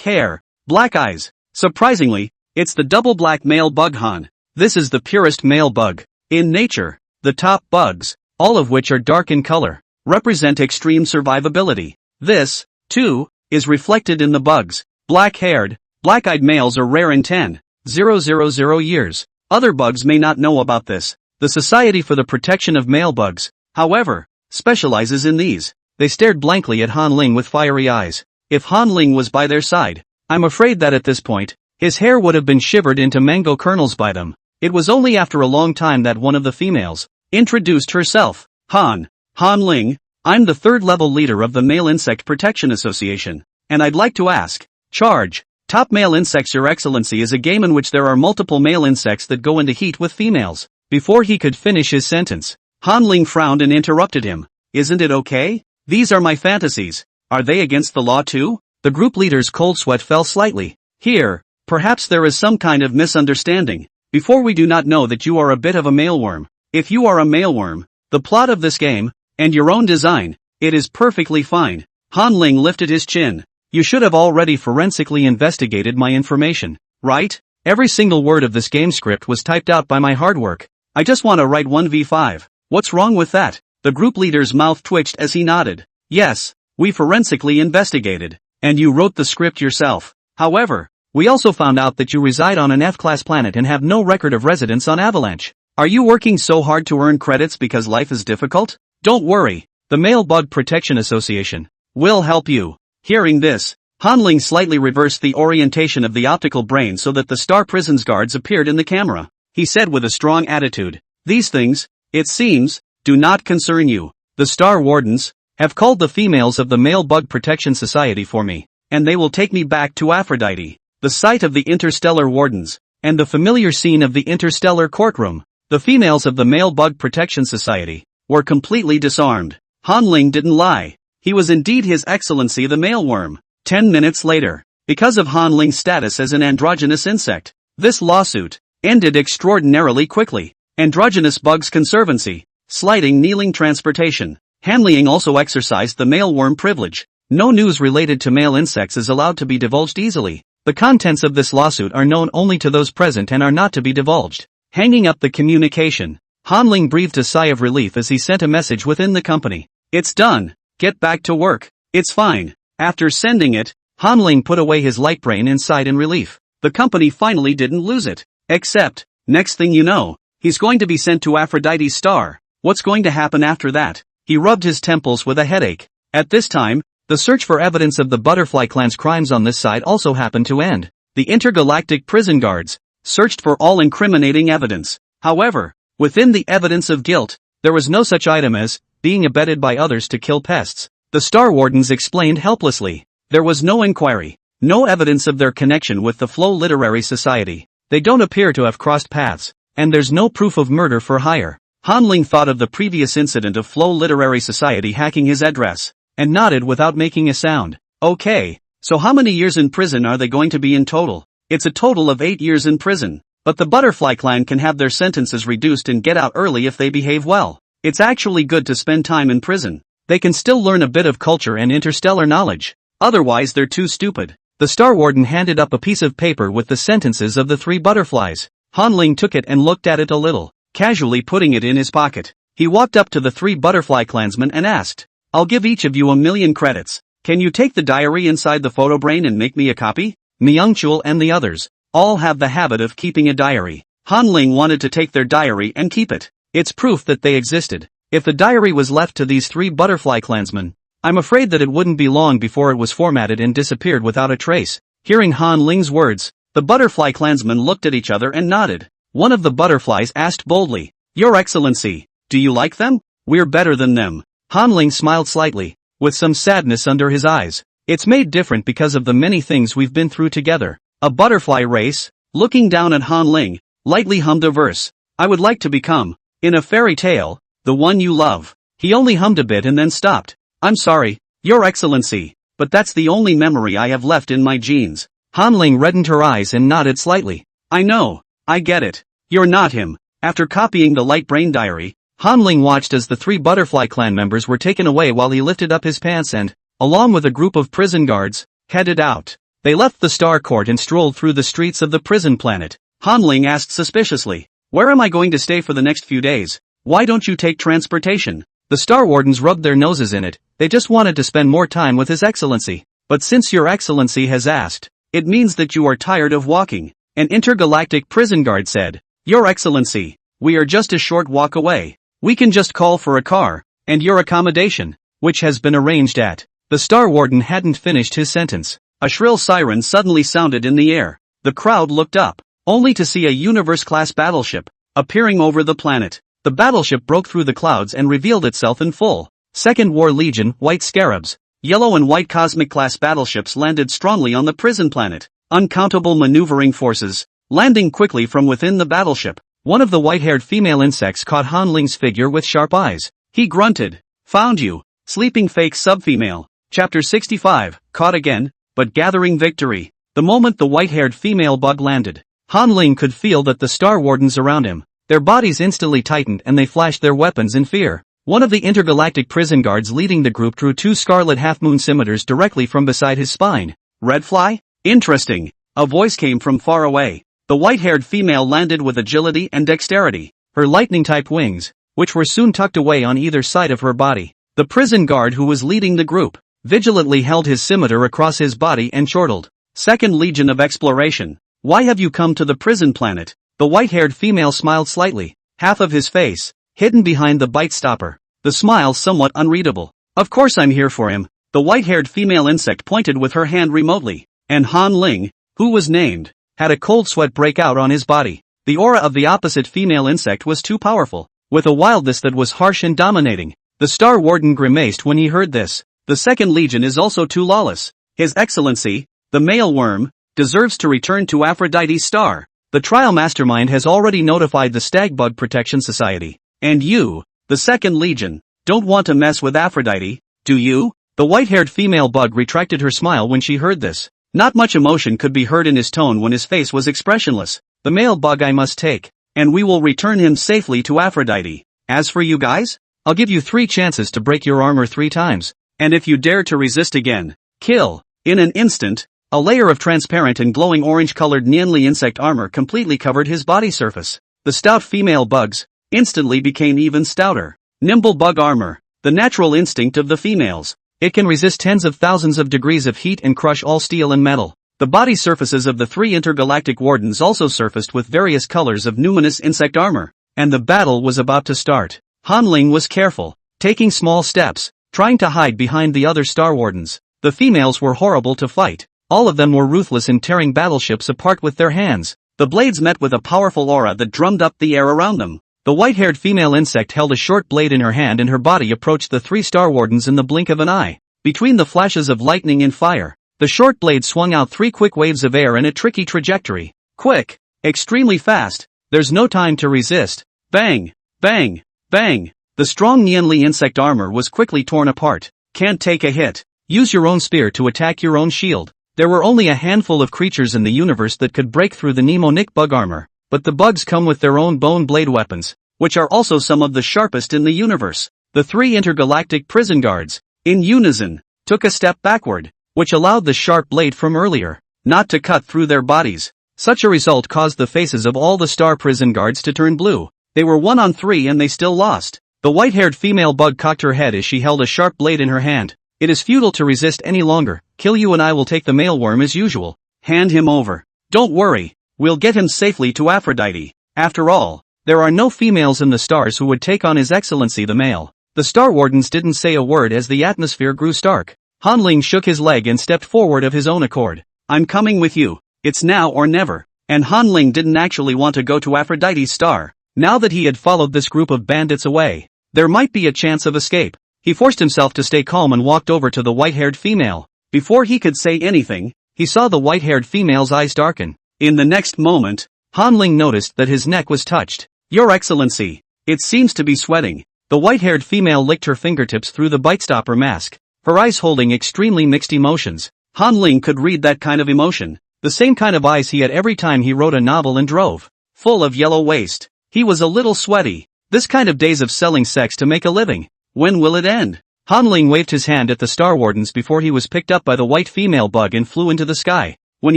hair, black eyes. Surprisingly, it's the double black male bug Han. This is the purest male bug. In nature, the top bugs, all of which are dark in color, represent extreme survivability. This, too, is reflected in the bugs. Black-haired, black-eyed males are rare in 10,000 years. Other bugs may not know about this. The Society for the Protection of Male Bugs, however, specializes in these. They stared blankly at Han Ling with fiery eyes. If Han Ling was by their side, I'm afraid that at this point, his hair would have been shivered into mango kernels by them. It was only after a long time that one of the females introduced herself. Han Ling, I'm the third-level leader of the Male Insect Protection Association, and I'd like to ask, charge, Top Male Insects. Your Excellency is a game in which there are multiple male insects that go into heat with females. Before he could finish his sentence, Han Ling frowned and interrupted him. Isn't it okay? These are my fantasies. Are they against the law too? The group leader's cold sweat fell slightly. Here, perhaps there is some kind of misunderstanding. Before we do not know that you are a bit of a mealworm. If you are a mealworm, the plot of this game, and your own design, it is perfectly fine. Han Ling lifted his chin. You should have already forensically investigated my information, right? Every single word of this game script was typed out by my hard work. I just want to write 1v5. What's wrong with that? The group leader's mouth twitched as he nodded. Yes, we forensically investigated. And you wrote the script yourself. However, we also found out that you reside on an F-class planet and have no record of residence on Avalanche. Are you working so hard to earn credits because life is difficult? Don't worry, the Male Bug Protection Association will help you. Hearing this, Han Ling slightly reversed the orientation of the optical brain so that the Star Prison's guards appeared in the camera. He said with a strong attitude, these things, it seems, do not concern you. The Star Wardens have called the females of the Male Bug Protection Society for me, and they will take me back to Aphrodite, the site of the Interstellar Wardens, and the familiar scene of the Interstellar Courtroom. The females of the Male Bug Protection Society were completely disarmed. Han Ling didn't lie. He was indeed His Excellency the Mealworm. 10 minutes later, because of Han Ling's status as an androgynous insect, this lawsuit ended extraordinarily quickly. Androgynous Bugs Conservancy, slighting kneeling transportation. Han Ling also exercised the mealworm privilege. No news related to male insects is allowed to be divulged easily. The contents of this lawsuit are known only to those present and are not to be divulged. Hanging up the communication, Han Ling breathed a sigh of relief as he sent a message within the company. It's done. Get back to work. It's fine. After sending it, Han Ling put away his light brain and sighed in relief. The company finally didn't lose it. Except, next thing you know, he's going to be sent to Aphrodite's star. What's going to happen after that? He rubbed his temples with a headache. At this time, the search for evidence of the Butterfly Clan's crimes on this side also happened to end. The intergalactic prison guards searched for all incriminating evidence. However, within the evidence of guilt, there was no such item as being abetted by others to kill pests. The Star Wardens explained helplessly. There was no inquiry, no evidence of their connection with the Flow Literary Society. They don't appear to have crossed paths, and there's no proof of murder for hire. Han Ling thought of the previous incident of Flow Literary Society hacking his address, and nodded without making a sound. Okay, so how many years in prison are they going to be in total? It's a total of 8 years in prison. But the Butterfly Clan can have their sentences reduced and get out early if they behave well. It's actually good to spend time in prison. They can still learn a bit of culture and interstellar knowledge. Otherwise they're too stupid. The Star Warden handed up a piece of paper with the sentences of the 3 butterflies. Han Ling took it and looked at it a little, casually putting it in his pocket. He walked up to the 3 butterfly clansmen and asked, I'll give each of you 1,000,000 credits. Can you take the diary inside the photo brain and make me a copy? Myungchul and the others all have the habit of keeping a diary. Han Ling wanted to take their diary and keep it. It's proof that they existed. If the diary was left to these 3 butterfly clansmen, I'm afraid that it wouldn't be long before it was formatted and disappeared without a trace. Hearing Han Ling's words, the butterfly clansmen looked at each other and nodded. One of the butterflies asked boldly, "Your Excellency, do you like them? We're better than them." Han Ling smiled slightly, with some sadness under his eyes. "It's made different because of the many things we've been through together." A butterfly race, looking down at Han Ling, lightly hummed a verse. "I would like to become, in a fairy tale, the one you love." He only hummed a bit and then stopped. "I'm sorry, Your Excellency, but that's the only memory I have left in my genes." Han Ling reddened her eyes and nodded slightly. "I know, I get it. You're not him." After copying the Light Brain Diary, Han Ling watched as the 3 Butterfly Clan members were taken away while he lifted up his pants and, along with a group of prison guards, headed out. They left the Star Court and strolled through the streets of the prison planet. Han Ling asked suspiciously, "Where am I going to stay for the next few days? Why don't you take transportation?" The Star Wardens rubbed their noses in it. They just wanted to spend more time with His Excellency. "But since Your Excellency has asked, it means that you are tired of walking," an intergalactic prison guard said. "Your Excellency, we are just a short walk away. We can just call for a car, and your accommodation, which has been arranged at." The Star Warden hadn't finished his sentence. A shrill siren suddenly sounded in the air. The crowd looked up, only to see a Universe-class battleship appearing over the planet. The battleship broke through the clouds and revealed itself in full. Second War Legion, White Scarabs. Yellow and white Cosmic-class battleships landed strongly on the prison planet. Uncountable maneuvering forces, landing quickly from within the battleship. One of the white-haired female insects caught Han Ling's figure with sharp eyes. He grunted. "Found you, sleeping fake subfemale." Chapter 65, Caught Again, but Gathering Victory. The moment the white-haired female bug landed, Han Ling could feel that the Star Wardens around him, their bodies instantly tightened and they flashed their weapons in fear. One of the intergalactic prison guards leading the group drew 2 scarlet half-moon scimitars directly from beside his spine. "Red fly? Interesting." A voice came from far away. The white-haired female landed with agility and dexterity. Her lightning-type wings, which were soon tucked away on either side of her body. The prison guard who was leading the group, vigilantly held his scimitar across his body and chortled. "Second Legion of Exploration, why have you come to the prison planet?" The white-haired female smiled slightly, half of his face hidden behind the bite stopper. The smile somewhat unreadable. "Of course I'm here for him." The white-haired female insect pointed with her hand remotely, and Han Ling, who was named, had a cold sweat break out on his body. The aura of the opposite female insect was too powerful, with a wildness that was harsh and dominating. The Star Warden grimaced when he heard this. "The Second Legion is also too lawless. His Excellency, the male worm, deserves to return to Aphrodite's star. The trial mastermind has already notified the Stag Bug Protection Society. And you, the Second Legion, don't want to mess with Aphrodite, do you?" The white-haired female bug retracted her smile when she heard this. Not much emotion could be heard in his tone when his face was expressionless. "The male bug I must take, and we will return him safely to Aphrodite. As for you guys, I'll give you 3 chances to break your armor 3 times. And if you dare to resist again, kill." In an instant, a layer of transparent and glowing orange-colored Nianli insect armor completely covered his body surface. The stout female bugs instantly became even stouter. Nimble bug armor, the natural instinct of the females. It can resist tens of thousands of degrees of heat and crush all steel and metal. The body surfaces of the 3 intergalactic wardens also surfaced with various colors of numinous insect armor. And the battle was about to start. Han Ling was careful, taking small steps, trying to hide behind the other Star Wardens. The females were horrible to fight. All of them were ruthless in tearing battleships apart with their hands. The blades met with a powerful aura that drummed up the air around them. The white-haired female insect held a short blade in her hand and her body approached the 3 Star Wardens in the blink of an eye. Between the flashes of lightning and fire, the short blade swung out 3 quick waves of air in a tricky trajectory. Quick, extremely fast, there's no time to resist. Bang, bang, bang. The strong Nianli insect armor was quickly torn apart. "Can't take a hit. Use your own spear to attack your own shield." There were only a handful of creatures in the universe that could break through the mnemonic bug armor, but the bugs come with their own bone blade weapons, which are also some of the sharpest in the universe. The 3 intergalactic prison guards, in unison, took a step backward, which allowed the sharp blade from earlier not to cut through their bodies. Such a result caused the faces of all the star prison guards to turn blue. They were 1 on 3 and they still lost. The white-haired female bug cocked her head as she held a sharp blade in her hand. "It is futile to resist any longer. Kill you and I will take the male worm as usual. Hand him over. Don't worry, we'll get him safely to Aphrodite. After all, there are no females in the stars who would take on His Excellency the male." The Star Wardens didn't say a word as the atmosphere grew stark. Han Ling shook his leg and stepped forward of his own accord. I'm coming with you. It's now or never. And Han Ling didn't actually want to go to Aphrodite's star. Now that he had followed this group of bandits away, there might be a chance of escape. He forced himself to stay calm and walked over to the white-haired female. Before he could say anything, he saw the white-haired female's eyes darken. In the next moment, Han Ling noticed that his neck was touched. Your Excellency, it seems to be sweating. The white-haired female licked her fingertips through the bite-stopper mask, her eyes holding extremely mixed emotions. Han Ling could read that kind of emotion, the same kind of eyes he had every time he wrote a novel and drove. Full of yellow waste. He was a little sweaty. This kind of days of selling sex to make a living. When will it end? Han Ling waved his hand at the Star Wardens before he was picked up by the white female bug and flew into the sky. When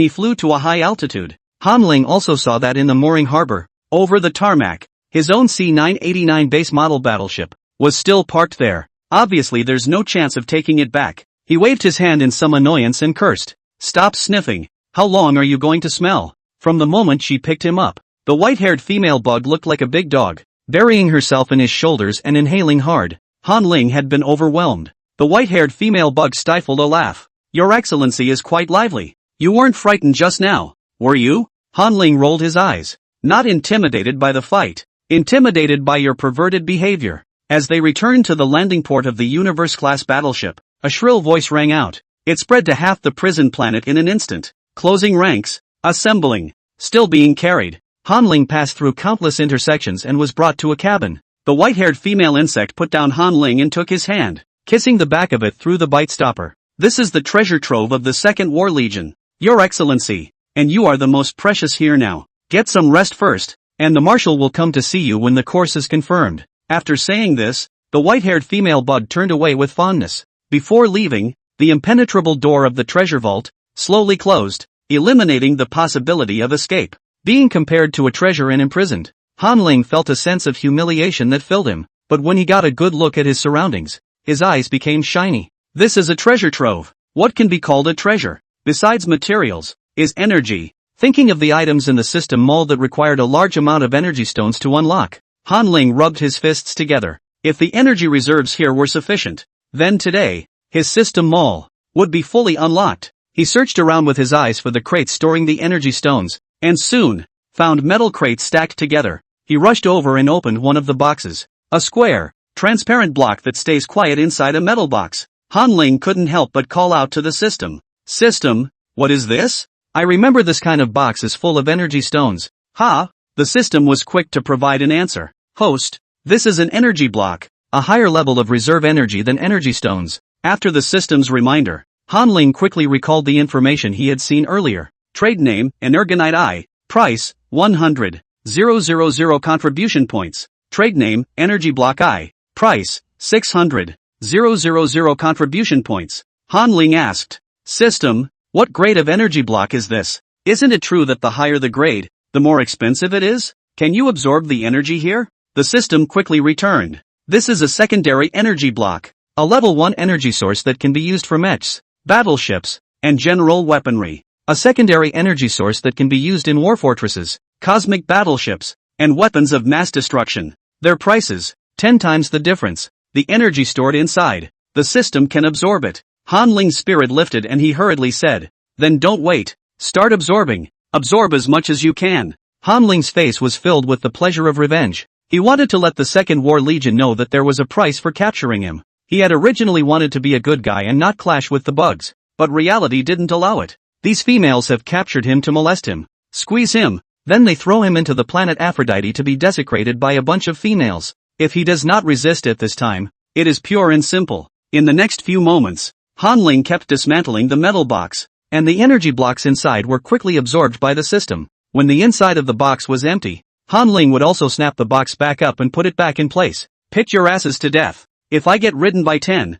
he flew to a high altitude, Han Ling also saw that in the mooring harbor, over the tarmac, his own C-989 base model battleship was still parked there. Obviously there's no chance of taking it back. He waved his hand in some annoyance and cursed. Stop sniffing. How long are you going to smell? From the moment she picked him up, the white-haired female bug looked like a big dog, burying herself in his shoulders and inhaling hard. Han Ling had been overwhelmed. The white-haired female bug stifled a laugh. Your Excellency is quite lively. You weren't frightened just now, were you? Han Ling rolled his eyes. Not intimidated by the fight. Intimidated by your perverted behavior. As they returned to the landing port of the Universe-class battleship, a shrill voice rang out. It spread to half the prison planet in an instant. Closing ranks. Assembling. Still being carried. Han Ling passed through countless intersections and was brought to a cabin. The white-haired female insect put down Han Ling and took his hand, kissing the back of it through the bite stopper. This is the treasure trove of the Second War Legion. Your Excellency. And you are the most precious here now. Get some rest first, and the Marshal will come to see you when the course is confirmed. After saying this, the white-haired female bug turned away with fondness. Before leaving, the impenetrable door of the treasure vault slowly closed, eliminating the possibility of escape. Being compared to a treasure and imprisoned, Han Ling felt a sense of humiliation that filled him, but when he got a good look at his surroundings, his eyes became shiny. This is a treasure trove. What can be called a treasure, besides materials, is energy. Thinking of the items in the system mall that required a large amount of energy stones to unlock, Han Ling rubbed his fists together. If the energy reserves here were sufficient, then today, his system mall would be fully unlocked. He searched around with his eyes for the crates storing the energy stones, and soon found metal crates stacked together. He rushed over and opened one of the boxes. A square, transparent block that stays quiet inside a metal box. Han Ling couldn't help but call out to the system. System, what is this? I remember this kind of box is full of energy stones. Ha! The system was quick to provide an answer. Host, this is an energy block, a higher level of reserve energy than energy stones. After the system's reminder, Han Ling quickly recalled the information he had seen earlier. Trade name, Energonite I. Price, 100,000 contribution points. Trade name, Energy Block I. Price, 600,000 contribution points. Han Ling asked. System, what grade of energy block is this? Isn't it true that the higher the grade, the more expensive it is? Can you absorb the energy here? The system quickly returned. This is a secondary energy block. A level 1 energy source that can be used for mechs, battleships, and general weaponry. A secondary energy source that can be used in war fortresses, cosmic battleships, and weapons of mass destruction. Their prices, 10 times the difference. The energy stored inside, the system can absorb it. Han Ling's spirit lifted and he hurriedly said, then don't wait, start absorbing. Absorb as much as you can. Han Ling's face was filled with the pleasure of revenge. He wanted to let the Second War Legion know that there was a price for capturing him. He had originally wanted to be a good guy and not clash with the bugs, but reality didn't allow it. These females have captured him to molest him, squeeze him, then they throw him into the planet Aphrodite to be desecrated by a bunch of females. If he does not resist at this time, it is pure and simple. In the next few moments, Han Ling kept dismantling the metal box, and the energy blocks inside were quickly absorbed by the system. When the inside of the box was empty, Han Ling would also snap the box back up and put it back in place. Pit your asses to death. If I get ridden by 10,000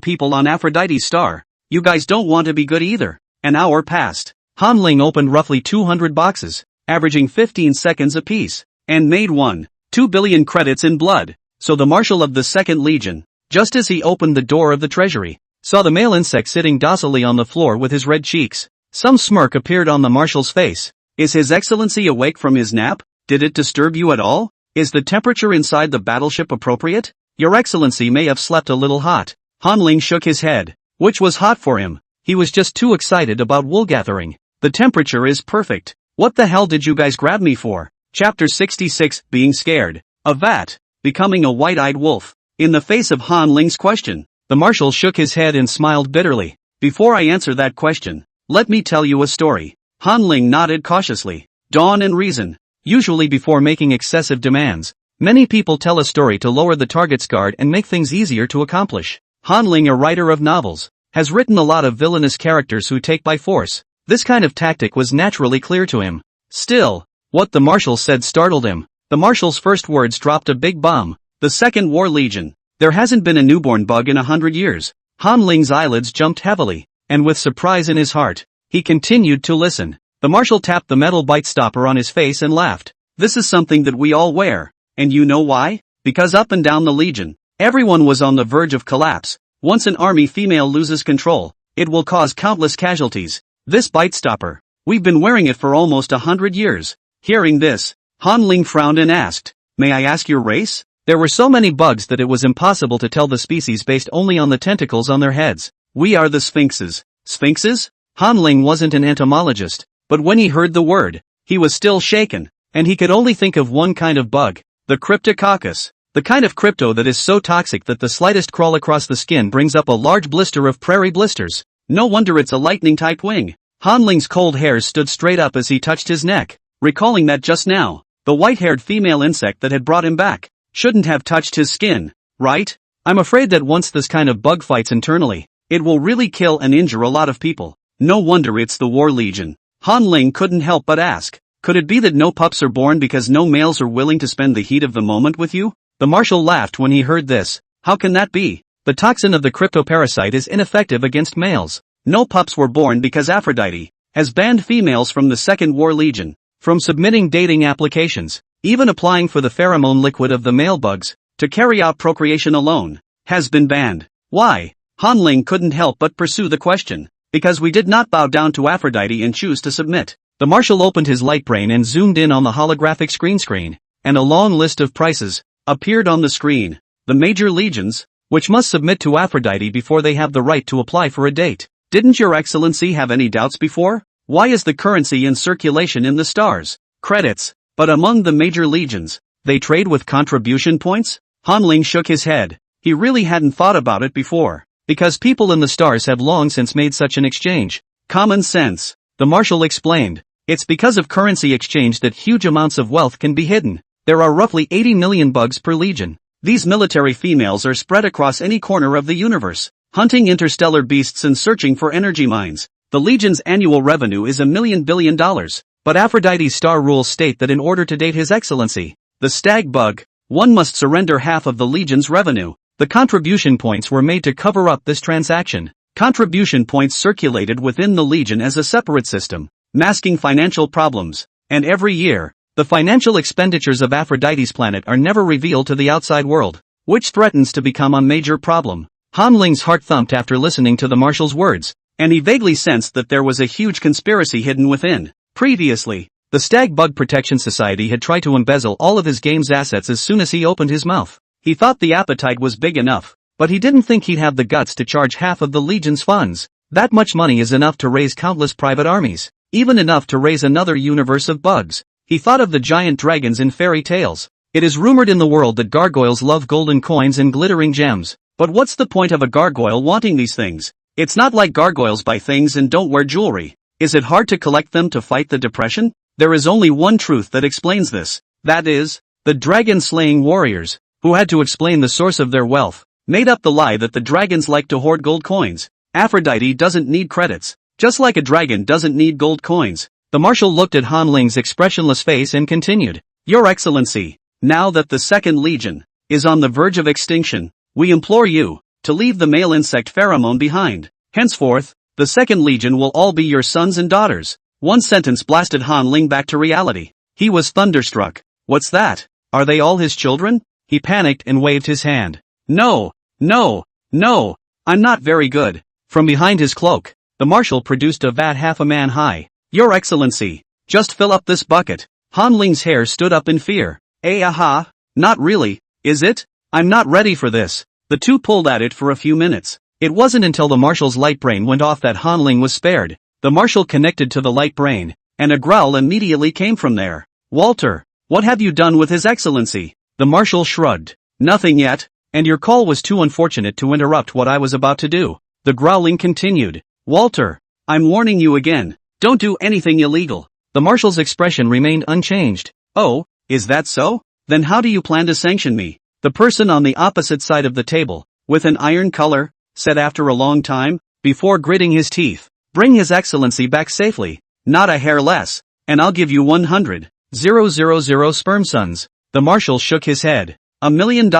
people on Aphrodite's star, you guys don't want to be good either. An hour passed. Han Ling opened roughly 200 boxes, averaging 15 seconds apiece, and made 1.2 billion credits in blood. So the Marshal of the Second Legion, just as he opened the door of the treasury, saw the male insect sitting docilely on the floor with his red cheeks. Some smirk appeared on the Marshal's face. Is His Excellency awake from his nap? Did it disturb you at all? Is the temperature inside the battleship appropriate? Your Excellency may have slept a little hot. Han Ling shook his head. Which was hot for him? He was just too excited about wool gathering. The temperature is perfect. What the hell did you guys grab me for? Chapter 66, Being Scared. A vat. Becoming a white-eyed wolf. In the face of Han Ling's question, the marshal shook his head and smiled bitterly. Before I answer that question, let me tell you a story. Han Ling nodded cautiously. Dawn and reason. Usually before making excessive demands, many people tell a story to lower the target's guard and make things easier to accomplish. Han Ling, a writer of novels, has written a lot of villainous characters who take by force. This kind of tactic was naturally clear to him. Still, what the marshal said startled him. The marshal's first words dropped a big bomb. The Second War Legion. There hasn't been a newborn bug in 100 years. Han Ling's eyelids jumped heavily, and with surprise in his heart, he continued to listen. The marshal tapped the metal bite stopper on his face and laughed. This is something that we all wear. And you know why? Because up and down the Legion, everyone was on the verge of collapse. Once an army female loses control, it will cause countless casualties. This bite stopper, we've been wearing it for almost 100 years. Hearing this, Han Ling frowned and asked, "May I ask your race?" There were so many bugs that it was impossible to tell the species based only on the tentacles on their heads. We are the sphinxes. Sphinxes? Han Ling wasn't an entomologist, but when he heard the word, he was still shaken, and he could only think of one kind of bug, the cryptococcus. The kind of crypto that is so toxic that the slightest crawl across the skin brings up a large blister of prairie blisters. No wonder it's a lightning-type wing. Han Ling's cold hairs stood straight up as he touched his neck, recalling that just now, the white-haired female insect that had brought him back shouldn't have touched his skin, right? I'm afraid that once this kind of bug fights internally, it will really kill and injure a lot of people. No wonder it's the War Legion. Han Ling couldn't help but ask, could it be that no pups are born because no males are willing to spend the heat of the moment with you? The marshal laughed when he heard this. How can that be? The toxin of the cryptoparasite is ineffective against males. No pups were born because Aphrodite has banned females from the Second War Legion from submitting dating applications. Even applying for the pheromone liquid of the male bugs to carry out procreation alone has been banned. Why? Han Ling couldn't help but pursue the question. Because we did not bow down to Aphrodite and choose to submit. The marshal opened his light brain and zoomed in on the holographic screen, and a long list of prices appeared on the screen. The major legions, which must submit to Aphrodite before they have the right to apply for a date. Didn't your excellency have any doubts before? Why is the currency in circulation in the stars? Credits. But among the major legions, they trade with contribution points? Han Ling shook his head. He really hadn't thought about it before. Because people in the stars have long since made such an exchange. Common sense. The marshal explained. It's because of currency exchange that huge amounts of wealth can be hidden. There are roughly 80 million bugs per legion. These military females are spread across any corner of the universe, hunting interstellar beasts and searching for energy mines. The Legion's annual revenue is $1 billion. But Aphrodite's star rules state that in order to date His Excellency, the stag bug, one must surrender half of the Legion's revenue. The contribution points were made to cover up this transaction. Contribution points circulated within the Legion as a separate system, masking financial problems. And every year, the financial expenditures of Aphrodite's planet are never revealed to the outside world, which threatens to become a major problem. Han Ling's heart thumped after listening to the marshal's words, and he vaguely sensed that there was a huge conspiracy hidden within. Previously, the Stag Bug Protection Society had tried to embezzle all of his game's assets as soon as he opened his mouth. He thought the appetite was big enough, but he didn't think he'd have the guts to charge half of the Legion's funds. That much money is enough to raise countless private armies, even enough to raise another universe of bugs. He thought of the giant dragons in fairy tales. It is rumored in the world that gargoyles love golden coins and glittering gems. But what's the point of a gargoyle wanting these things? It's not like gargoyles buy things and don't wear jewelry. Is it hard to collect them to fight the depression? There is only one truth that explains this. That is, the dragon-slaying warriors, who had to explain the source of their wealth, made up the lie that the dragons like to hoard gold coins. Aphrodite doesn't need credits, just like a dragon doesn't need gold coins. The marshal looked at Han Ling's expressionless face and continued. Your Excellency, now that the Second Legion is on the verge of extinction, we implore you to leave the male insect pheromone behind. Henceforth, the Second Legion will all be your sons and daughters. One sentence blasted Han Ling back to reality. He was thunderstruck. What's that? Are they all his children? He panicked and waved his hand. No, no, no, I'm not very good. From behind his cloak, the marshal produced a vat half a man high. Your Excellency, just fill up this bucket. Han Ling's hair stood up in fear. Aha, not really, is it? I'm not ready for this. The two pulled at it for a few minutes. It wasn't until the marshal's light brain went off that Han Ling was spared. The marshal connected to the light brain, and a growl immediately came from there. Walter, what have you done with His Excellency? The marshal shrugged. Nothing yet, and your call was too unfortunate to interrupt what I was about to do. The growling continued. Walter, I'm warning you again, don't do anything illegal. The marshal's expression remained unchanged. Oh, is that so? Then how do you plan to sanction me? The person on the opposite side of the table, with an iron color, said after a long time, before gritting his teeth. Bring His Excellency back safely, not a hair less, and I'll give you 100,000 sperm sons. The marshal shook his head. $1 million?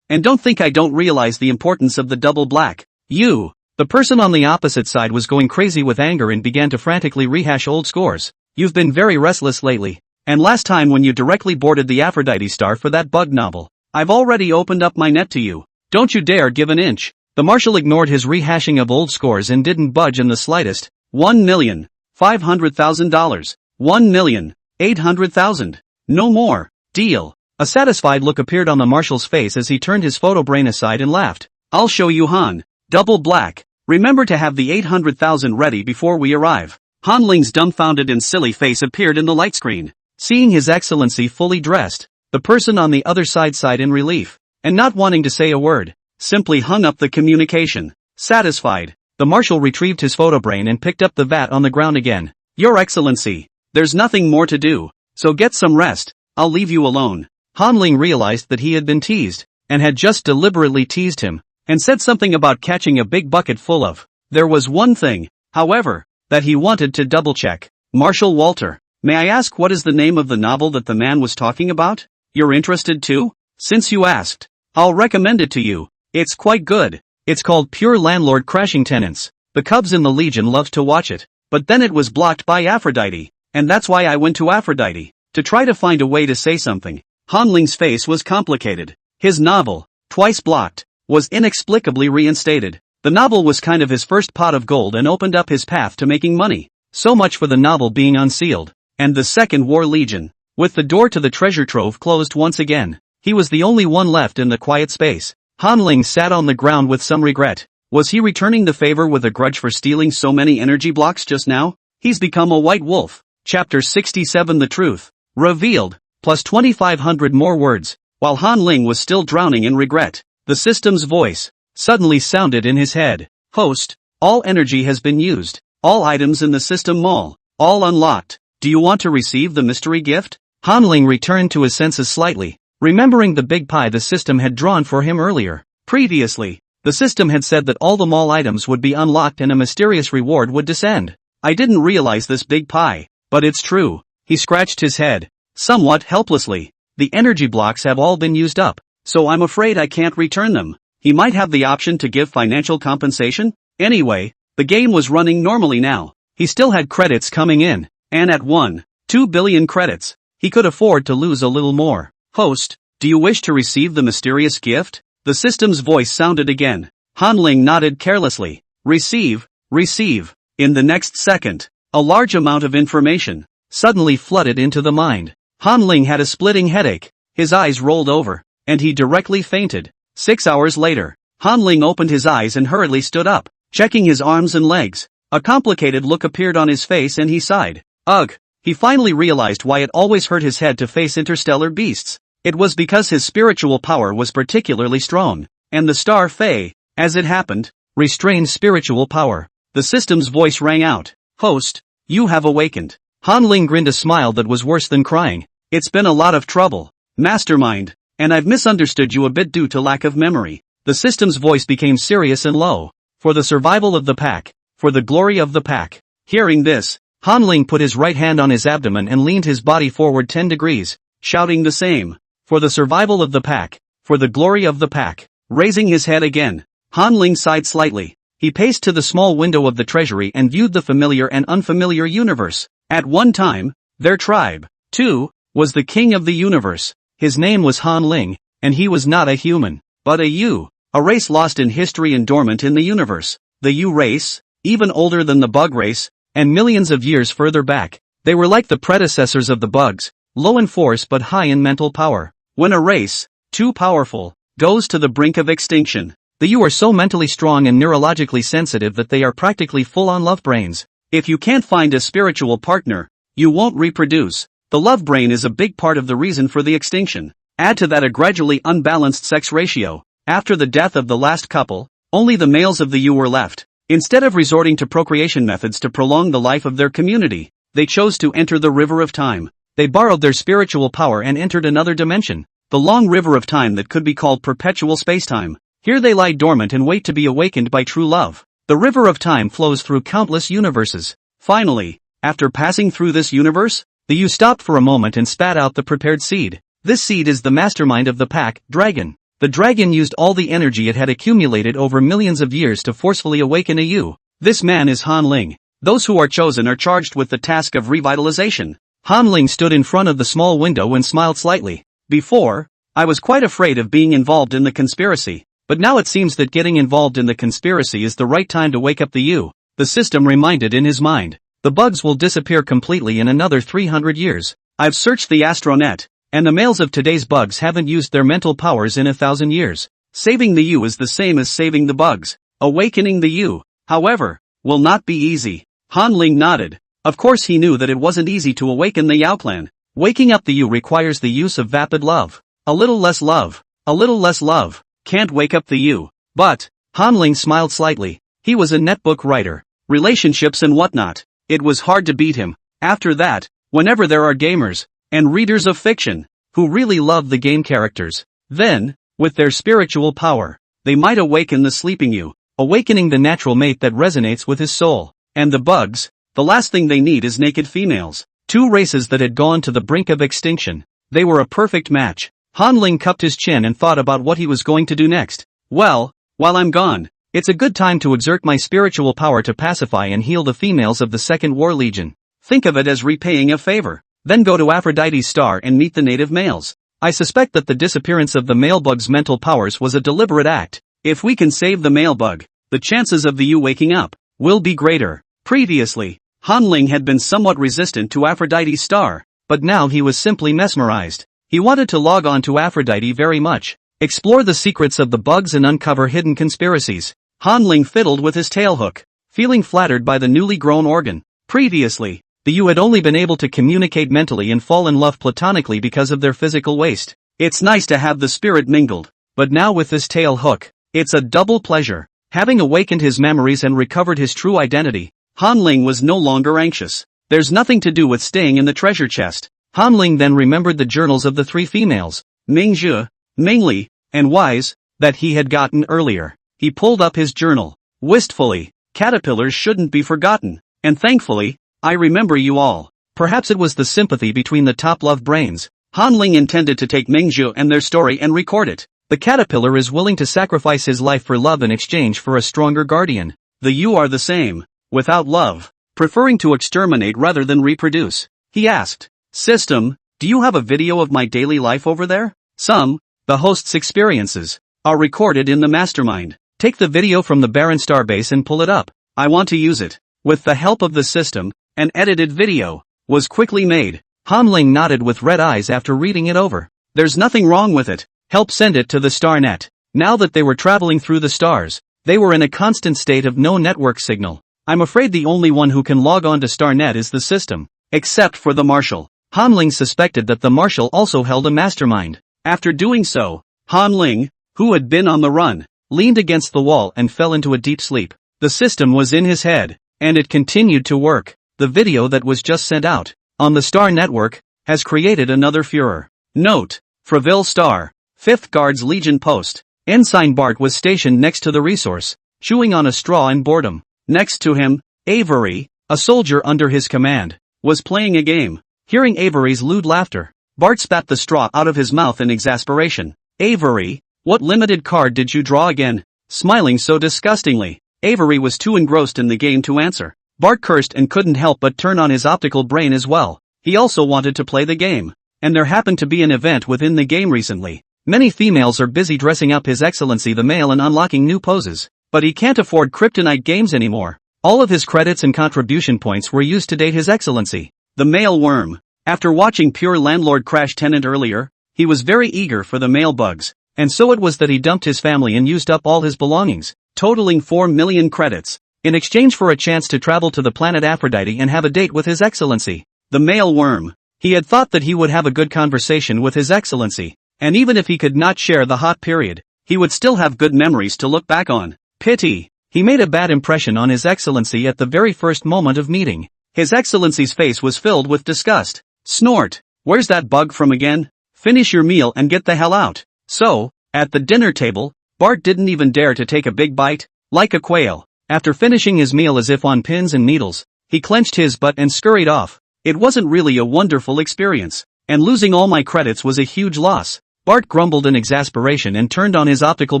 And don't think I don't realize the importance of the double black. You. The person on the opposite side was going crazy with anger and began to frantically rehash old scores. You've been very restless lately. And last time when you directly boarded the Aphrodite star for that bug novel, I've already opened up my net to you. Don't you dare give an inch. The marshal ignored his rehashing of old scores and didn't budge in the slightest. $1,500,000. $1,800,000. No more. Deal. A satisfied look appeared on the marshal's face as he turned his photo brain aside and laughed. I'll show you Han. Double black. Remember to have the 800,000 ready before we arrive. Han Ling's dumbfounded and silly face appeared in the light screen. Seeing His Excellency fully dressed, the person on the other side sighed in relief, and not wanting to say a word, simply hung up the communication. Satisfied, the marshal retrieved his photo brain and picked up the vat on the ground again. Your Excellency, there's nothing more to do, so get some rest, I'll leave you alone. Han Ling realized that he had been teased, and had just deliberately teased him, and said something about catching a big bucket full of. There was one thing, however, that he wanted to double-check. Marshal Walter, may I ask what is the name of the novel that the man was talking about? You're interested too? Since you asked, I'll recommend it to you. It's quite good. It's called Pure Landlord Crashing Tenants. The Cubs in the Legion loved to watch it, but then it was blocked by Aphrodite, and that's why I went to Aphrodite, to try to find a way to say something. Han Ling's face was complicated. His novel, twice blocked, was inexplicably reinstated. The novel was kind of his first pot of gold and opened up his path to making money. So much for the novel being unsealed. And the Second War Legion. With the door to the treasure trove closed once again, he was the only one left in the quiet space. Han Ling sat on the ground with some regret. Was he returning the favor with a grudge for stealing so many energy blocks just now? He's become a white wolf. Chapter 67 The Truth. Revealed. Plus 2,500 more words. While Han Ling was still drowning in regret, the system's voice suddenly sounded in his head. Host, all energy has been used. All items in the system mall, all unlocked. Do you want to receive the mystery gift? Han Ling returned to his senses slightly, remembering the big pie the system had drawn for him earlier. Previously, the system had said that all the mall items would be unlocked and a mysterious reward would descend. I didn't realize this big pie, but it's true. He scratched his head, somewhat helplessly. The energy blocks have all been used up, so I'm afraid I can't return them. He might have the option to give financial compensation? Anyway, the game was running normally now. He still had credits coming in, and at 1.2 billion credits, he could afford to lose a little more. Host, do you wish to receive the mysterious gift? The system's voice sounded again. Han Ling nodded carelessly. Receive. In the next second, a large amount of information suddenly flooded into the mind. Han Ling had a splitting headache, his eyes rolled over, and he directly fainted. 6 hours later, Han Ling opened his eyes and hurriedly stood up, checking his arms and legs. A complicated look appeared on his face and he sighed. Ugh! He finally realized why it always hurt his head to face interstellar beasts. It was because his spiritual power was particularly strong, and the star Fae, as it happened, restrained spiritual power. The system's voice rang out. Host, you have awakened. Han Ling grinned a smile that was worse than crying. It's been a lot of trouble, Mastermind, and I've misunderstood you a bit due to lack of memory. The system's voice became serious and low. For the survival of the pack, for the glory of the pack. Hearing this, Han Ling put his right hand on his abdomen and leaned his body forward 10 degrees, shouting the same. For the survival of the pack, for the glory of the pack. Raising his head again, Han Ling sighed slightly. He paced to the small window of the treasury and viewed the familiar and unfamiliar universe. At one time, their tribe, too, was the king of the universe. His name was Han Ling, and he was not a human, but a Yu, a race lost in history and dormant in the universe. The Yu race, even older than the bug race, and millions of years further back, they were like the predecessors of the bugs, low in force but high in mental power. When a race, too powerful, goes to the brink of extinction, The Yu are so mentally strong and neurologically sensitive that they are practically full-on love brains. If you can't find a spiritual partner, you won't reproduce. The love brain is a big part of the reason for the extinction. Add to that a gradually unbalanced sex ratio. After the death of the last couple, only the males of the Yu were left. Instead of resorting to procreation methods to prolong the life of their community, they chose to enter the river of time. They borrowed their spiritual power and entered another dimension, the long river of time that could be called perpetual spacetime. Here they lie dormant and wait to be awakened by true love. The river of time flows through countless universes. Finally, after passing through this universe, the Yu stopped for a moment and spat out the prepared seed. This seed is the mastermind of the pack, Dragon. The dragon used all the energy it had accumulated over millions of years to forcefully awaken a Yu. This man is Han Ling. Those who are chosen are charged with the task of revitalization. Han Ling stood in front of the small window and smiled slightly. Before, I was quite afraid of being involved in the conspiracy, but now it seems that getting involved in the conspiracy is the right time to wake up the Yu. The system reminded in his mind. The bugs will disappear completely in another 300 years. I've searched the astronet, and the males of today's bugs haven't used their mental powers in 1,000 years. Saving the Yu is the same as saving the bugs. Awakening the Yu, however, will not be easy. Han Ling nodded. Of course he knew that it wasn't easy to awaken the Yao clan. Waking up the Yu requires the use of vapid love. A little less love. A little less love. Can't wake up the Yu. But, Han Ling smiled slightly. He was a netbook writer. Relationships and whatnot. It was hard to beat him. After that, whenever there are gamers, and readers of fiction, who really love the game characters, then, with their spiritual power, they might awaken the sleeping Yu, awakening the natural mate that resonates with his soul. And the bugs, the last thing they need is naked females. Two races that had gone to the brink of extinction. They were a perfect match. Han Ling cupped his chin and thought about what he was going to do next. Well, while I'm gone, it's a good time to exert my spiritual power to pacify and heal the females of the Second War Legion. Think of it as repaying a favor. Then go to Aphrodite's star and meet the native males. I suspect that the disappearance of the male bug's mental powers was a deliberate act. If we can save the male bug, the chances of the Yu waking up will be greater. Previously, Han Ling had been somewhat resistant to Aphrodite's star, but now he was simply mesmerized. He wanted to log on to Aphrodite very much, explore the secrets of the bugs and uncover hidden conspiracies. Han Ling fiddled with his tailhook, feeling flattered by the newly grown organ. Previously, the Yu had only been able to communicate mentally and fall in love platonically because of their physical waste. It's nice to have the spirit mingled, but now with this tail hook, it's a double pleasure. Having awakened his memories and recovered his true identity, Han Ling was no longer anxious. There's nothing to do with staying in the treasure chest. Han Ling then remembered the journals of the three females, Mingzhe, Mingli, and Wise, that he had gotten earlier. He pulled up his journal. Wistfully, caterpillars shouldn't be forgotten, and thankfully, I remember you all. Perhaps it was the sympathy between the top love brains. Han Ling intended to take Mingzhe and their story and record it. The caterpillar is willing to sacrifice his life for love in exchange for a stronger guardian. The Yu are the same, without love, preferring to exterminate rather than reproduce. He asked, System, do you have a video of my daily life over there? Some, the host's experiences, are recorded in the mastermind. Take the video from the barren starbase and pull it up. I want to use it. With the help of the system, an edited video was quickly made. Han Ling nodded with red eyes after reading it over. There's nothing wrong with it. Help send it to the StarNet. Now that they were traveling through the stars, they were in a constant state of no network signal. I'm afraid the only one who can log on to StarNet is the system. Except for the Marshal. Han Ling suspected that the Marshal also held a mastermind. After doing so, Han Ling, who had been on the run, leaned against the wall and fell into a deep sleep. The system was in his head, and it continued to work. The video that was just sent out on the Star Network has created another furor. Note, Freville Star, 5th Guards Legion Post. Ensign Bart was stationed next to the resource, chewing on a straw in boredom. Next to him, Avery, a soldier under his command, was playing a game. Hearing Avery's lewd laughter, Bart spat the straw out of his mouth in exasperation. Avery, what limited card did you draw again? Smiling so disgustingly, Avery was too engrossed in the game to answer. Bart cursed and couldn't help but turn on his optical brain as well. He also wanted to play the game. And there happened to be an event within the game recently. Many females are busy dressing up His Excellency the Male and unlocking new poses. But he can't afford Kryptonite games anymore. All of his credits and contribution points were used to date His Excellency the Male Worm. After watching Pure Landlord Crash Tenant earlier, he was very eager for the male bugs. And so it was that he dumped his family and used up all his belongings, totaling 4 million credits, in exchange for a chance to travel to the planet Aphrodite and have a date with His Excellency, the male worm. He had thought that he would have a good conversation with His Excellency, and even if he could not share the hot period, he would still have good memories to look back on. Pity. He made a bad impression on His Excellency at the very first moment of meeting. His Excellency's face was filled with disgust. Snort. Where's that bug from again? Finish your meal and get the hell out. So, at the dinner table, Bart didn't even dare to take a big bite, like a quail. After finishing his meal as if on pins and needles, he clenched his butt and scurried off. It wasn't really a wonderful experience, and losing all my credits was a huge loss. Bart grumbled in exasperation and turned on his optical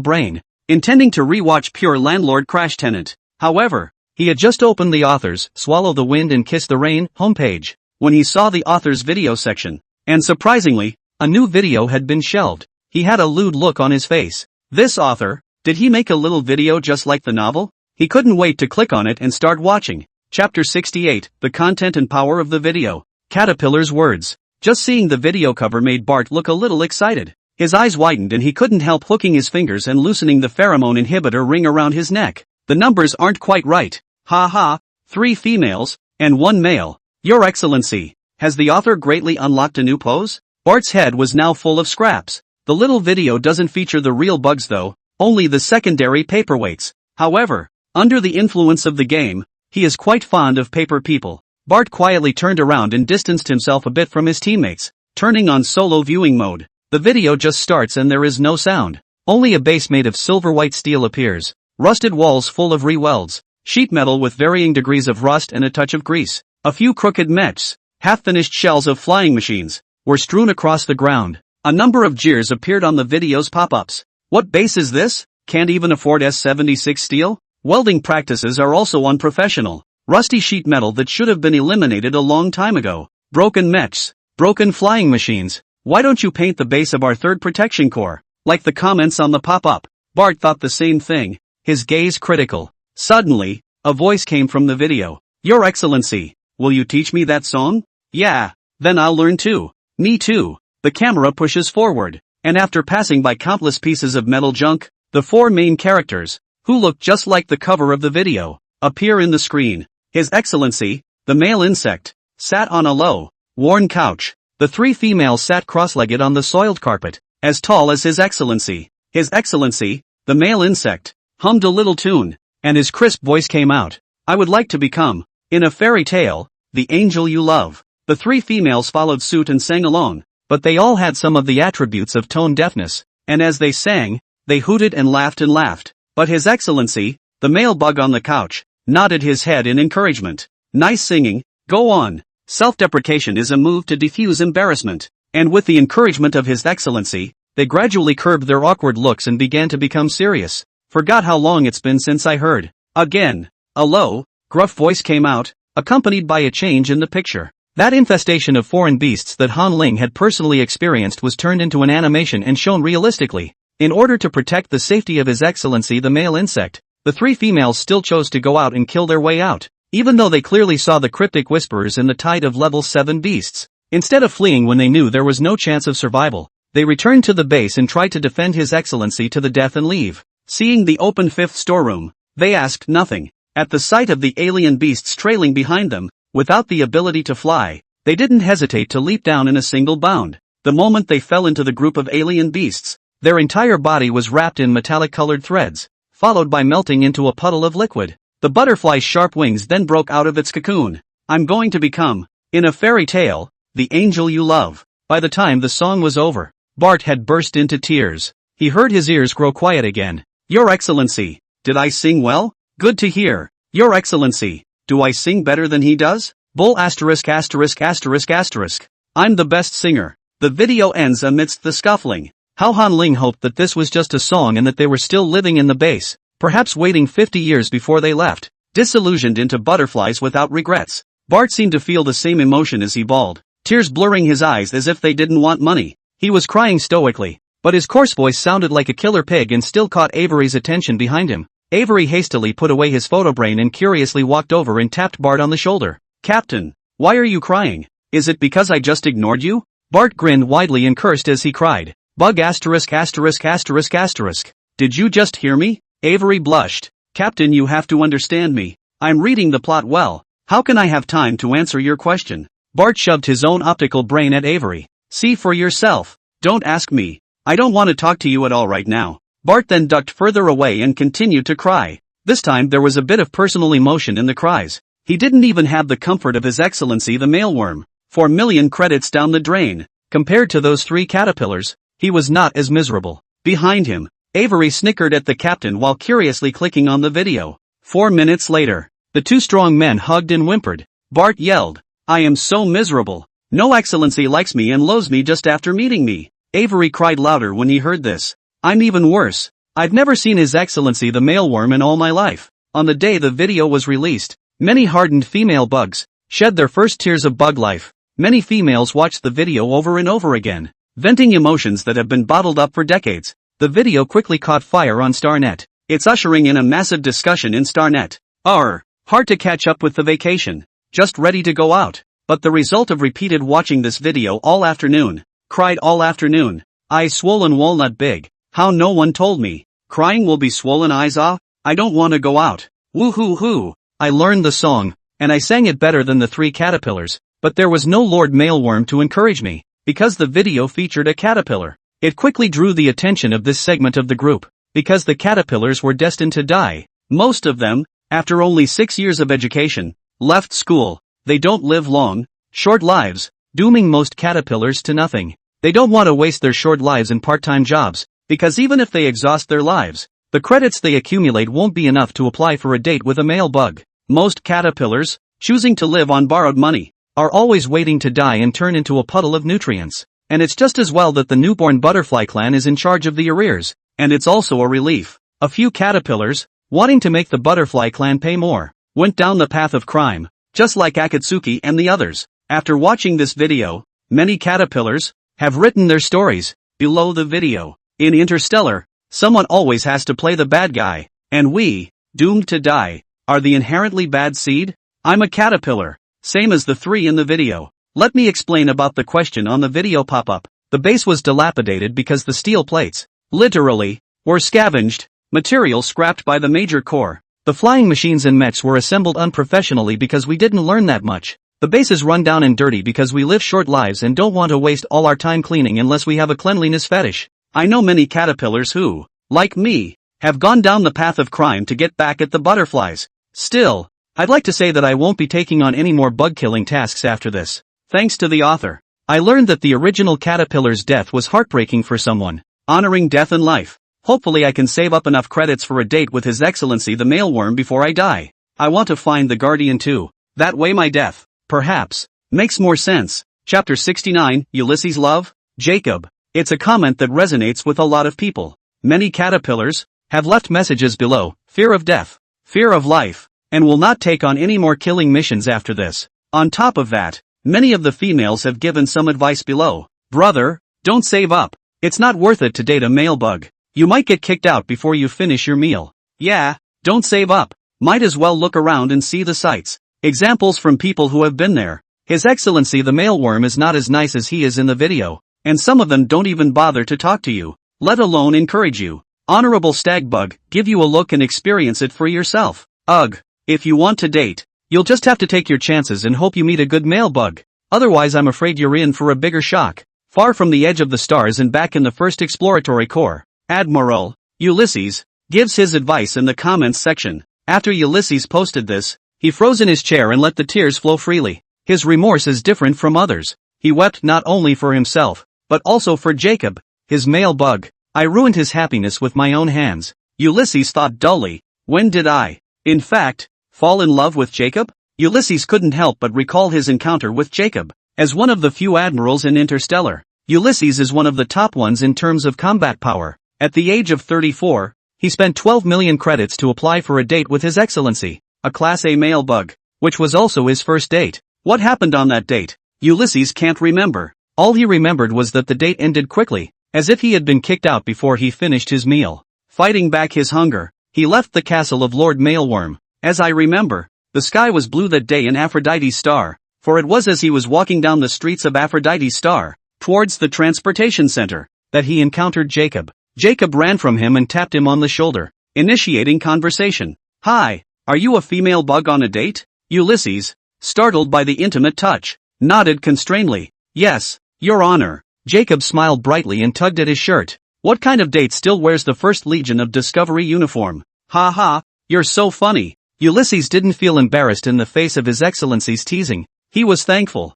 brain, intending to rewatch Pure Landlord Crash Tenant. However, he had just opened the author's Swallow the Wind and Kiss the Rain homepage, when he saw the author's video section, and surprisingly, a new video had been shelved. He had a lewd look on his face. This author, did he make a little video just like the novel? He couldn't wait to click on it and start watching. Chapter 68, The Content and Power of the Video. Caterpillar's Words. Just seeing the video cover made Bart look a little excited. His eyes widened and he couldn't help hooking his fingers and loosening the pheromone inhibitor ring around his neck. The numbers aren't quite right. Ha ha, 3 females, and 1 male. Your Excellency, has the author greatly unlocked a new pose? Bart's head was now full of scraps. The little video doesn't feature the real bugs though, only the secondary paperweights. However, under the influence of the game, he is quite fond of paper people. Bart quietly turned around and distanced himself a bit from his teammates, turning on solo viewing mode. The video just starts and there is no sound. Only a base made of silver white steel appears, rusted walls full of re-welds, sheet metal with varying degrees of rust and a touch of grease. A few crooked mechs, half-finished shells of flying machines, were strewn across the ground. A number of jeers appeared on the video's pop-ups. What base is this? Can't even afford S76 steel? Welding practices are also unprofessional. Rusty sheet metal that should have been eliminated a long time ago. Broken mechs. Broken flying machines. Why don't you paint the base of our 3rd Protection Corps? Like the comments on the pop-up. Bart thought the same thing, his gaze critical. Suddenly, a voice came from the video. Your Excellency, will you teach me that song? Yeah, then I'll learn too. Me too. The camera pushes forward, and after passing by countless pieces of metal junk, the 4 main characters, who look just like the cover of the video, appear in the screen. His Excellency, the male insect, sat on a low, worn couch. The 3 females sat cross-legged on the soiled carpet, as tall as His Excellency. His Excellency, the male insect, hummed a little tune, and his crisp voice came out. I would like to become, in a fairy tale, the angel you love. The 3 females followed suit and sang along, but they all had some of the attributes of tone deafness, and as they sang, they hooted and laughed. But His Excellency, the male bug on the couch, nodded his head in encouragement. Nice singing, go on. Self-deprecation is a move to diffuse embarrassment, and with the encouragement of His Excellency, they gradually curbed their awkward looks and began to become serious. Forgot how long it's been since I heard. Again, a low, gruff voice came out, accompanied by a change in the picture. That infestation of foreign beasts that Han Ling had personally experienced was turned into an animation and shown realistically. In order to protect the safety of His Excellency the male insect, the 3 females still chose to go out and kill their way out, even though they clearly saw the cryptic whisperers in the tide of level 7 beasts. Instead of fleeing when they knew there was no chance of survival, they returned to the base and tried to defend His Excellency to the death and leave. Seeing the open 5th storeroom, they asked nothing. At the sight of the alien beasts trailing behind them, without the ability to fly, they didn't hesitate to leap down in a single bound. The moment they fell into the group of alien beasts, their entire body was wrapped in metallic-colored threads, followed by melting into a puddle of liquid. The butterfly's sharp wings then broke out of its cocoon. I'm going to become, in a fairy tale, the angel you love. By the time the song was over, Bart had burst into tears. He heard his ears grow quiet again. Your Excellency, did I sing well? Good to hear. Your Excellency, do I sing better than he does? Bull asterisk asterisk asterisk asterisk. I'm the best singer. The video ends amidst the scuffling. How Han Ling hoped that this was just a song and that they were still living in the base, perhaps waiting 50 years before they left, disillusioned into butterflies without regrets. Bart seemed to feel the same emotion as he bawled, tears blurring his eyes as if they didn't want money. He was crying stoically, but his coarse voice sounded like a killer pig and still caught Avery's attention behind him. Avery hastily put away his photobrain and curiously walked over and tapped Bart on the shoulder. Captain, why are you crying? Is it because I just ignored you? Bart grinned widely and cursed as he cried. Bug asterisk asterisk asterisk asterisk. Did you just hear me? Avery blushed. Captain, you have to understand me. I'm reading the plot well. How can I have time to answer your question? Bart shoved his own optical brain at Avery. See for yourself. Don't ask me. I don't want to talk to you at all right now. Bart then ducked further away and continued to cry. This time there was a bit of personal emotion in the cries. He didn't even have the comfort of His Excellency the Mailworm. 4 million credits down the drain. Compared to those 3 caterpillars, he was not as miserable. Behind him, Avery snickered at the captain while curiously clicking on the video. 4 minutes later, the 2 strong men hugged and whimpered. Bart yelled, I am so miserable. No Excellency likes me and loathes me just after meeting me. Avery cried louder when he heard this. I'm even worse. I've never seen His Excellency the Mailworm in all my life. On the day the video was released, many hardened female bugs shed their first tears of bug life. Many females watched the video over and over again, venting emotions that have been bottled up for decades. The video quickly caught fire on Starnet. It's ushering in a massive discussion in Starnet. Hard to catch up with the vacation. Just ready to go out. But the result of repeated watching this video all afternoon. Cried all afternoon. Eyes swollen walnut big. How no one told me. Crying will be swollen eyes off. I don't want to go out. Woo-hoo-hoo. I learned the song, and I sang it better than the 3 caterpillars, but there was no Lord Mailworm to encourage me, because the video featured a caterpillar. It quickly drew the attention of this segment of the group, because the caterpillars were destined to die. Most of them, after only 6 years of education, left school. They don't live long, short lives, dooming most caterpillars to nothing. They don't want to waste their short lives in part-time jobs, because even if they exhaust their lives, the credits they accumulate won't be enough to apply for a date with a male bug. Most caterpillars, choosing to live on borrowed money, are always waiting to die and turn into a puddle of nutrients. And it's just as well that the newborn butterfly clan is in charge of the arrears, and it's also a relief. A few caterpillars, wanting to make the butterfly clan pay more, went down the path of crime, just like Akatsuki and the others. After watching this video, many caterpillars have written their stories below the video. In Interstellar, someone always has to play the bad guy, and we, doomed to die, are the inherently bad seed? I'm a caterpillar, same as the 3 in the video. Let me explain about the question on the video pop-up. The base was dilapidated because the steel plates, literally, were scavenged, material scrapped by the major core. The flying machines and mechs were assembled unprofessionally because we didn't learn that much. The base is run down and dirty because we live short lives and don't want to waste all our time cleaning unless we have a cleanliness fetish. I know many caterpillars who, like me, have gone down the path of crime to get back at the butterflies. Still, I'd like to say that I won't be taking on any more bug-killing tasks after this. Thanks to the author, I learned that the original caterpillar's death was heartbreaking for someone, honoring death and life. Hopefully I can save up enough credits for a date with His Excellency the Mailworm before I die. I want to find the Guardian too. That way my death, perhaps, makes more sense. Chapter 69, Ulysses' Love? Jacob. It's a comment that resonates with a lot of people. Many caterpillars have left messages below, fear of death, fear of life, and will not take on any more killing missions after this. On top of that, many of the females have given some advice below. Brother, don't save up. It's not worth it to date a male bug. You might get kicked out before you finish your meal. Yeah, don't save up. Might as well look around and see the sights. Examples from people who have been there. His Excellency the Mailworm is not as nice as he is in the video, and some of them don't even bother to talk to you, let alone encourage you. Honorable Stagbug, give you a look and experience it for yourself. Ugh. If you want to date, you'll just have to take your chances and hope you meet a good male bug. Otherwise I'm afraid you're in for a bigger shock. Far from the edge of the stars and back in the first exploratory core, Admiral Ulysses gives his advice in the comments section. After Ulysses posted this, he froze in his chair and let the tears flow freely. His remorse is different from others. He wept not only for himself, but also for Jacob, his male bug. I ruined his happiness with my own hands. Ulysses thought dully, when did I, in fact, fall in love with Jacob? Ulysses couldn't help but recall his encounter with Jacob. As one of the few admirals in Interstellar, Ulysses is one of the top ones in terms of combat power. At the age of 34, he spent 12 million credits to apply for a date with His Excellency, a Class A male bug, which was also his first date. What happened on that date? Ulysses can't remember. All he remembered was that the date ended quickly, as if he had been kicked out before he finished his meal. Fighting back his hunger, he left the castle of Lord Mailworm. As I remember, the sky was blue that day in Aphrodite's star, for it was as he was walking down the streets of Aphrodite's star, towards the transportation center, that he encountered Jacob. Jacob ran from him and tapped him on the shoulder, initiating conversation. "Hi, are you a female bug on a date?" Ulysses, startled by the intimate touch, nodded constrainedly. "Yes, Your Honor." Jacob smiled brightly and tugged at his shirt. "What kind of date still wears the First Legion of Discovery uniform?" "Ha ha, you're so funny." Ulysses didn't feel embarrassed in the face of His Excellency's teasing. He was thankful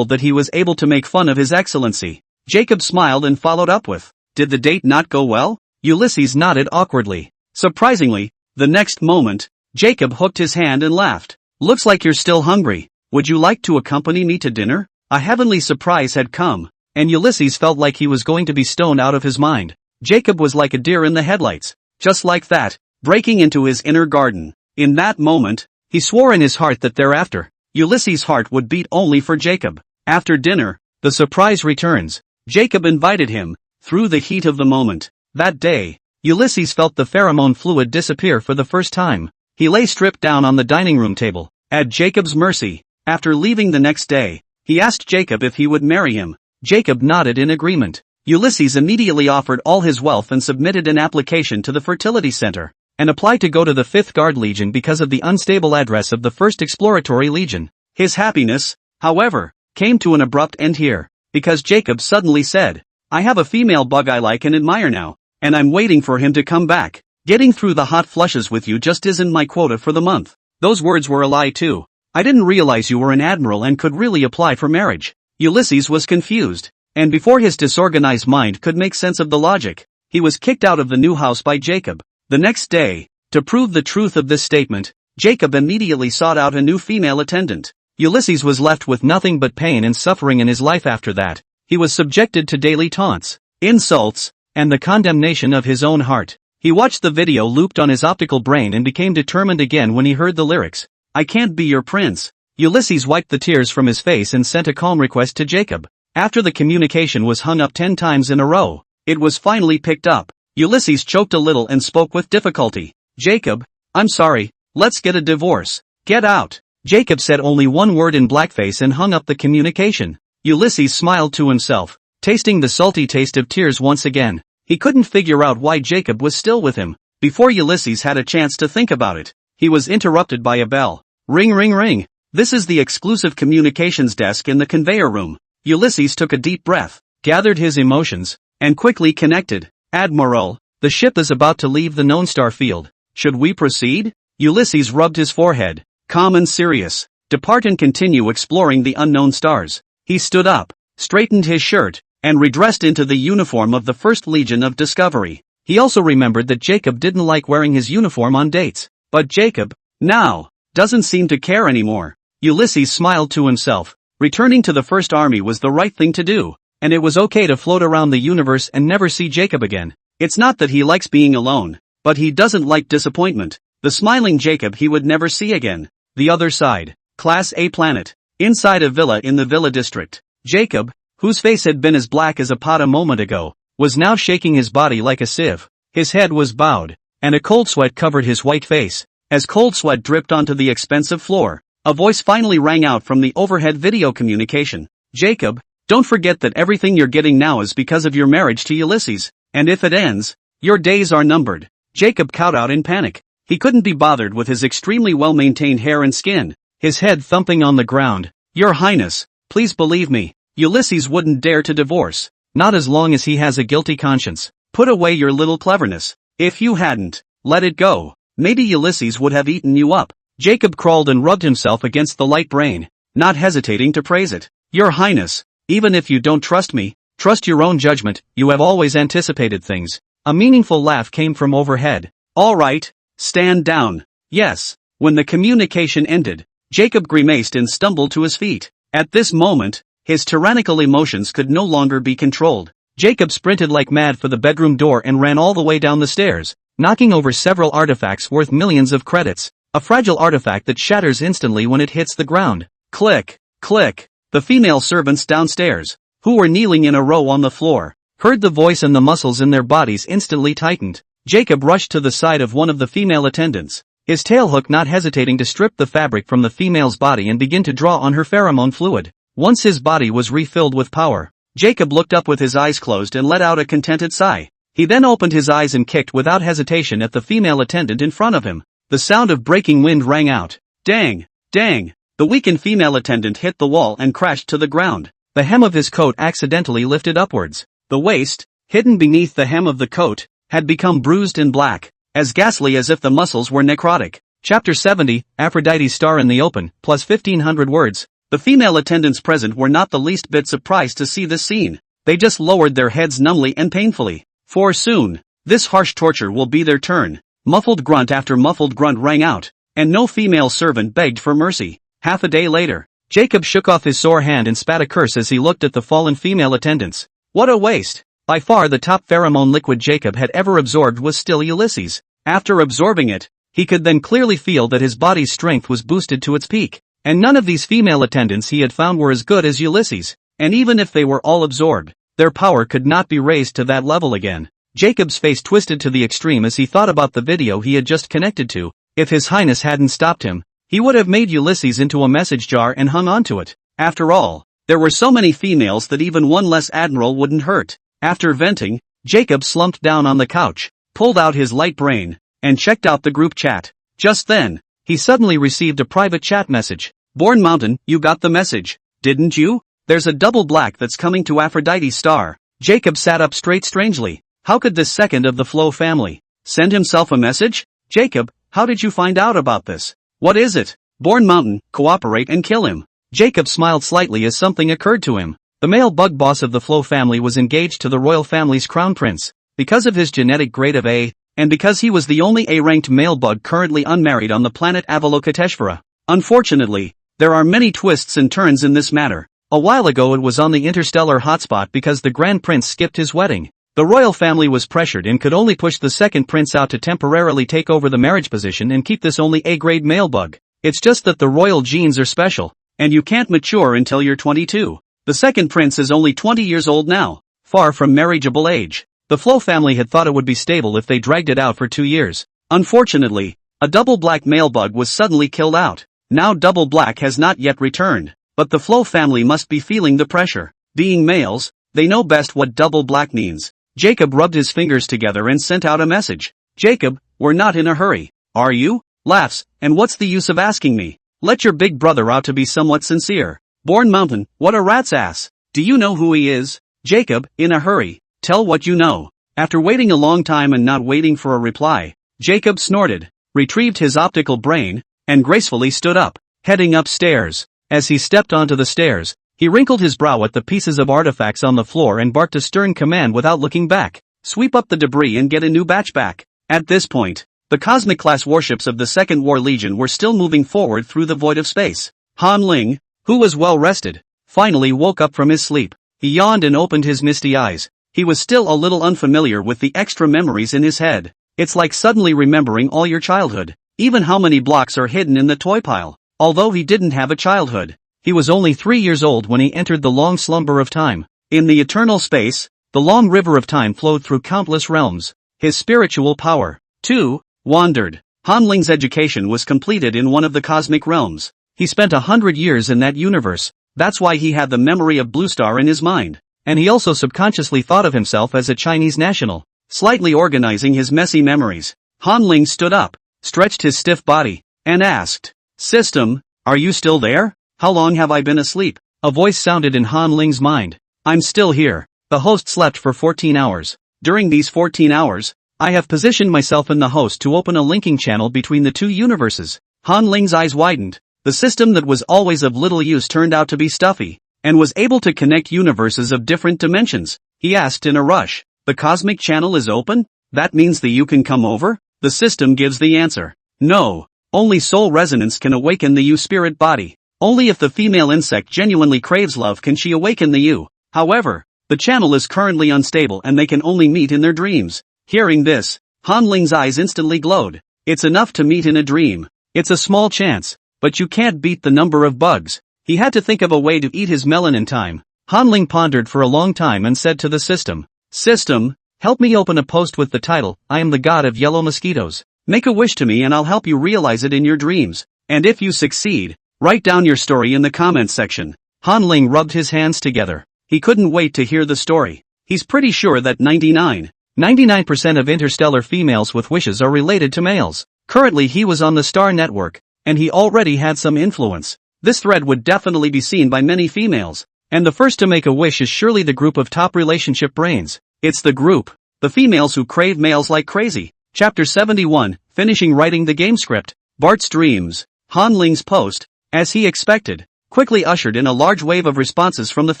that he was able to make fun of His Excellency. Jacob smiled and followed up with, "Did the date not go well?" Ulysses nodded awkwardly. Surprisingly, the next moment, Jacob hooked his hand and laughed. "Looks like you're still hungry. Would you like to accompany me to dinner?" A heavenly surprise had come, and Ulysses felt like he was going to be stoned out of his mind. Jacob was like a deer in the headlights, just like that, breaking into his inner garden. In that moment, he swore in his heart that thereafter, Ulysses' heart would beat only for Jacob. After dinner, the surprise returns. Jacob invited him, through the heat of the moment. That day, Ulysses felt the pheromone fluid disappear for the first time. He lay stripped down on the dining room table, at Jacob's mercy. After leaving the next day, he asked Jacob if he would marry him. Jacob nodded in agreement. Ulysses immediately offered all his wealth and submitted an application to the fertility center, and applied to go to the 5th Guard Legion because of the unstable address of the 1st Exploratory Legion. His happiness, however, came to an abrupt end here, because Jacob suddenly said, "I have a female bug I like and admire now, and I'm waiting for him to come back. Getting through the hot flushes with you just isn't my quota for the month." Those words were a lie too. "I didn't realize you were an admiral and could really apply for marriage." Ulysses was confused, and before his disorganized mind could make sense of the logic, he was kicked out of the new house by Jacob. The next day, to prove the truth of this statement, Jacob immediately sought out a new female attendant. Ulysses was left with nothing but pain and suffering in his life after that. He was subjected to daily taunts, insults, and the condemnation of his own heart. He watched the video looped on his optical brain and became determined again when he heard the lyrics, "I can't be your prince." Ulysses wiped the tears from his face and sent a calm request to Jacob. After the communication was hung up 10 times in a row, it was finally picked up. Ulysses choked a little and spoke with difficulty. "Jacob, I'm sorry, let's get a divorce." "Get out." Jacob said only one word in blackface and hung up the communication. Ulysses smiled to himself, tasting the salty taste of tears once again. He couldn't figure out why Jacob was still with him. Before Ulysses had a chance to think about it, he was interrupted by a bell. Ring ring ring. "This is the exclusive communications desk in the conveyor room." Ulysses took a deep breath, gathered his emotions, and quickly connected. "Admiral, the ship is about to leave the known star field. Should we proceed?" Ulysses rubbed his forehead, calm and serious. "Depart and continue exploring the unknown stars." He stood up, straightened his shirt, and redressed into the uniform of the 1st Legion of Discovery. He also remembered that Jacob didn't like wearing his uniform on dates. But Jacob, now, doesn't seem to care anymore. Ulysses smiled to himself. Returning to the First Army was the right thing to do, and it was okay to float around the universe and never see Jacob again. It's not that he likes being alone, but he doesn't like disappointment. The smiling Jacob he would never see again. The other side, Class A planet, inside a villa in the Villa District. Jacob, whose face had been as black as a pot a moment ago, was now shaking his body like a sieve. His head was bowed, and a cold sweat covered his white face. As cold sweat dripped onto the expensive floor, a voice finally rang out from the overhead video communication. "Jacob, don't forget that everything you're getting now is because of your marriage to Ulysses, and if it ends, your days are numbered." Jacob cowed out in panic. He couldn't be bothered with his extremely well-maintained hair and skin, his head thumping on the ground. "Your Highness, please believe me, Ulysses wouldn't dare to divorce. Not as long as he has a guilty conscience. Put away your little cleverness. If you hadn't let it go, maybe Ulysses would have eaten you up." Jacob crawled and rubbed himself against the light brain, not hesitating to praise it. "Your Highness, even if you don't trust me, trust your own judgment, you have always anticipated things." A meaningful laugh came from overhead. "All right, stand down." "Yes." When the communication ended, Jacob grimaced and stumbled to his feet. At this moment, his tyrannical emotions could no longer be controlled. Jacob sprinted like mad for the bedroom door and ran all the way down the stairs, knocking over several artifacts worth millions of credits. A fragile artifact that shatters instantly when it hits the ground. Click, click. The female servants downstairs, who were kneeling in a row on the floor, heard the voice and the muscles in their bodies instantly tightened. Jacob rushed to the side of one of the female attendants, his tailhook not hesitating to strip the fabric from the female's body and begin to draw on her pheromone fluid. Once his body was refilled with power, Jacob looked up with his eyes closed and let out a contented sigh. He then opened his eyes and kicked without hesitation at the female attendant in front of him. The sound of breaking wind rang out. Dang! Dang! The weakened female attendant hit the wall and crashed to the ground. The hem of his coat accidentally lifted upwards. The waist, hidden beneath the hem of the coat, had become bruised and black, as ghastly as if the muscles were necrotic. Chapter 70, Aphrodite's Star in the Open, plus 1500 words. The female attendants present were not the least bit surprised to see this scene. They just lowered their heads numbly and painfully. For soon, this harsh torture will be their turn. Muffled grunt after muffled grunt rang out, and no female servant begged for mercy. Half a day later, Jacob shook off his sore hand and spat a curse as he looked at the fallen female attendants. What a waste! By far the top pheromone liquid Jacob had ever absorbed was still Ulysses. After absorbing it, he could then clearly feel that his body's strength was boosted to its peak. And none of these female attendants he had found were as good as Ulysses, and even if they were all absorbed, their power could not be raised to that level again. Jacob's face twisted to the extreme as he thought about the video he had just connected to. If His Highness hadn't stopped him, he would have made Ulysses into a message jar and hung onto it. After all, there were so many females that even one less admiral wouldn't hurt. After venting, Jacob slumped down on the couch, pulled out his light brain, and checked out the group chat. Just then, he suddenly received a private chat message. Born Mountain, you got the message, didn't you? There's a double black that's coming to Aphrodite's Star. Jacob sat up straight strangely. How could this second of the Flow family send himself a message? Jacob, how did you find out about this? What is it? Born Mountain, cooperate and kill him. Jacob smiled slightly as something occurred to him. The male bug boss of the Flow family was engaged to the royal family's crown prince. Because of his genetic grade of A, and because he was the only A-ranked male bug currently unmarried on the planet Avalokiteshvara. Unfortunately, there are many twists and turns in this matter. A while ago it was on the interstellar hotspot because the Grand Prince skipped his wedding. The royal family was pressured and could only push the second prince out to temporarily take over the marriage position and keep this only A-grade male bug. It's just that the royal genes are special, and you can't mature until you're 22. The second prince is only 20 years old now, far from marriageable age. The Flow family had thought it would be stable if they dragged it out for 2 years. Unfortunately, a double black male bug was suddenly killed out. Now double black has not yet returned, but the Flow family must be feeling the pressure. Being males, they know best what double black means. Jacob rubbed his fingers together and sent out a message. Jacob, we're not in a hurry. Are you? Laughs, and what's the use of asking me? Let your big brother out to be somewhat sincere. Born Mountain, what a rat's ass. Do you know who he is? Jacob, in a hurry. Tell what you know. After waiting a long time and not waiting for a reply, Jacob snorted, retrieved his optical brain, and gracefully stood up, heading upstairs. As he stepped onto the stairs, he wrinkled his brow at the pieces of artifacts on the floor and barked a stern command without looking back. Sweep up the debris and get a new batch back. At this point, the cosmic-class warships of the Second War Legion were still moving forward through the void of space. Han Ling, who was well rested, finally woke up from his sleep. He yawned and opened his misty eyes. He was still a little unfamiliar with the extra memories in his head. It's like suddenly remembering all your childhood, even how many blocks are hidden in the toy pile. Although he didn't have a childhood, he was only 3 years old when he entered the long slumber of time. In the eternal space, the long river of time flowed through countless realms. His spiritual power, too, wandered. Han Ling's education was completed in one of the cosmic realms. He spent 100 years in that universe. That's why he had the memory of Blue Star in his mind. And he also subconsciously thought of himself as a Chinese national. Slightly organizing his messy memories, Han Ling stood up, stretched his stiff body, and asked, "System, are you still there? How long have I been asleep?" A voice sounded in Han Ling's mind. "I'm still here." The host slept for 14 hours. During these 14 hours, I have positioned myself in the host to open a linking channel between the two universes. Han Ling's eyes widened. The system that was always of little use turned out to be stuffy, and was able to connect universes of different dimensions. He asked in a rush, "The cosmic channel is open? That means that you can come over?" The system gives the answer. "No, only soul resonance can awaken the U-spirit body. Only if the female insect genuinely craves love can she awaken the U. However, the channel is currently unstable and they can only meet in their dreams." Hearing this, Han Ling's eyes instantly glowed. It's enough to meet in a dream. It's a small chance, but you can't beat the number of bugs. He had to think of a way to eat his melon in time. Han Ling pondered for a long time and said to the system, "System, help me open a post with the title, 'I am the god of yellow mosquitoes.' Make a wish to me and I'll help you realize it in your dreams. And if you succeed, write down your story in the comments section." Han Ling rubbed his hands together. He couldn't wait to hear the story. He's pretty sure that 99% of interstellar females with wishes are related to males. Currently he was on the Star Network, and he already had some influence. This thread would definitely be seen by many females. And the first to make a wish is surely the group of top relationship brains. It's the group. The females who crave males like crazy. Chapter 71, finishing writing the game script. Bart's dreams. Han Ling's post, as he expected, quickly ushered in a large wave of responses from the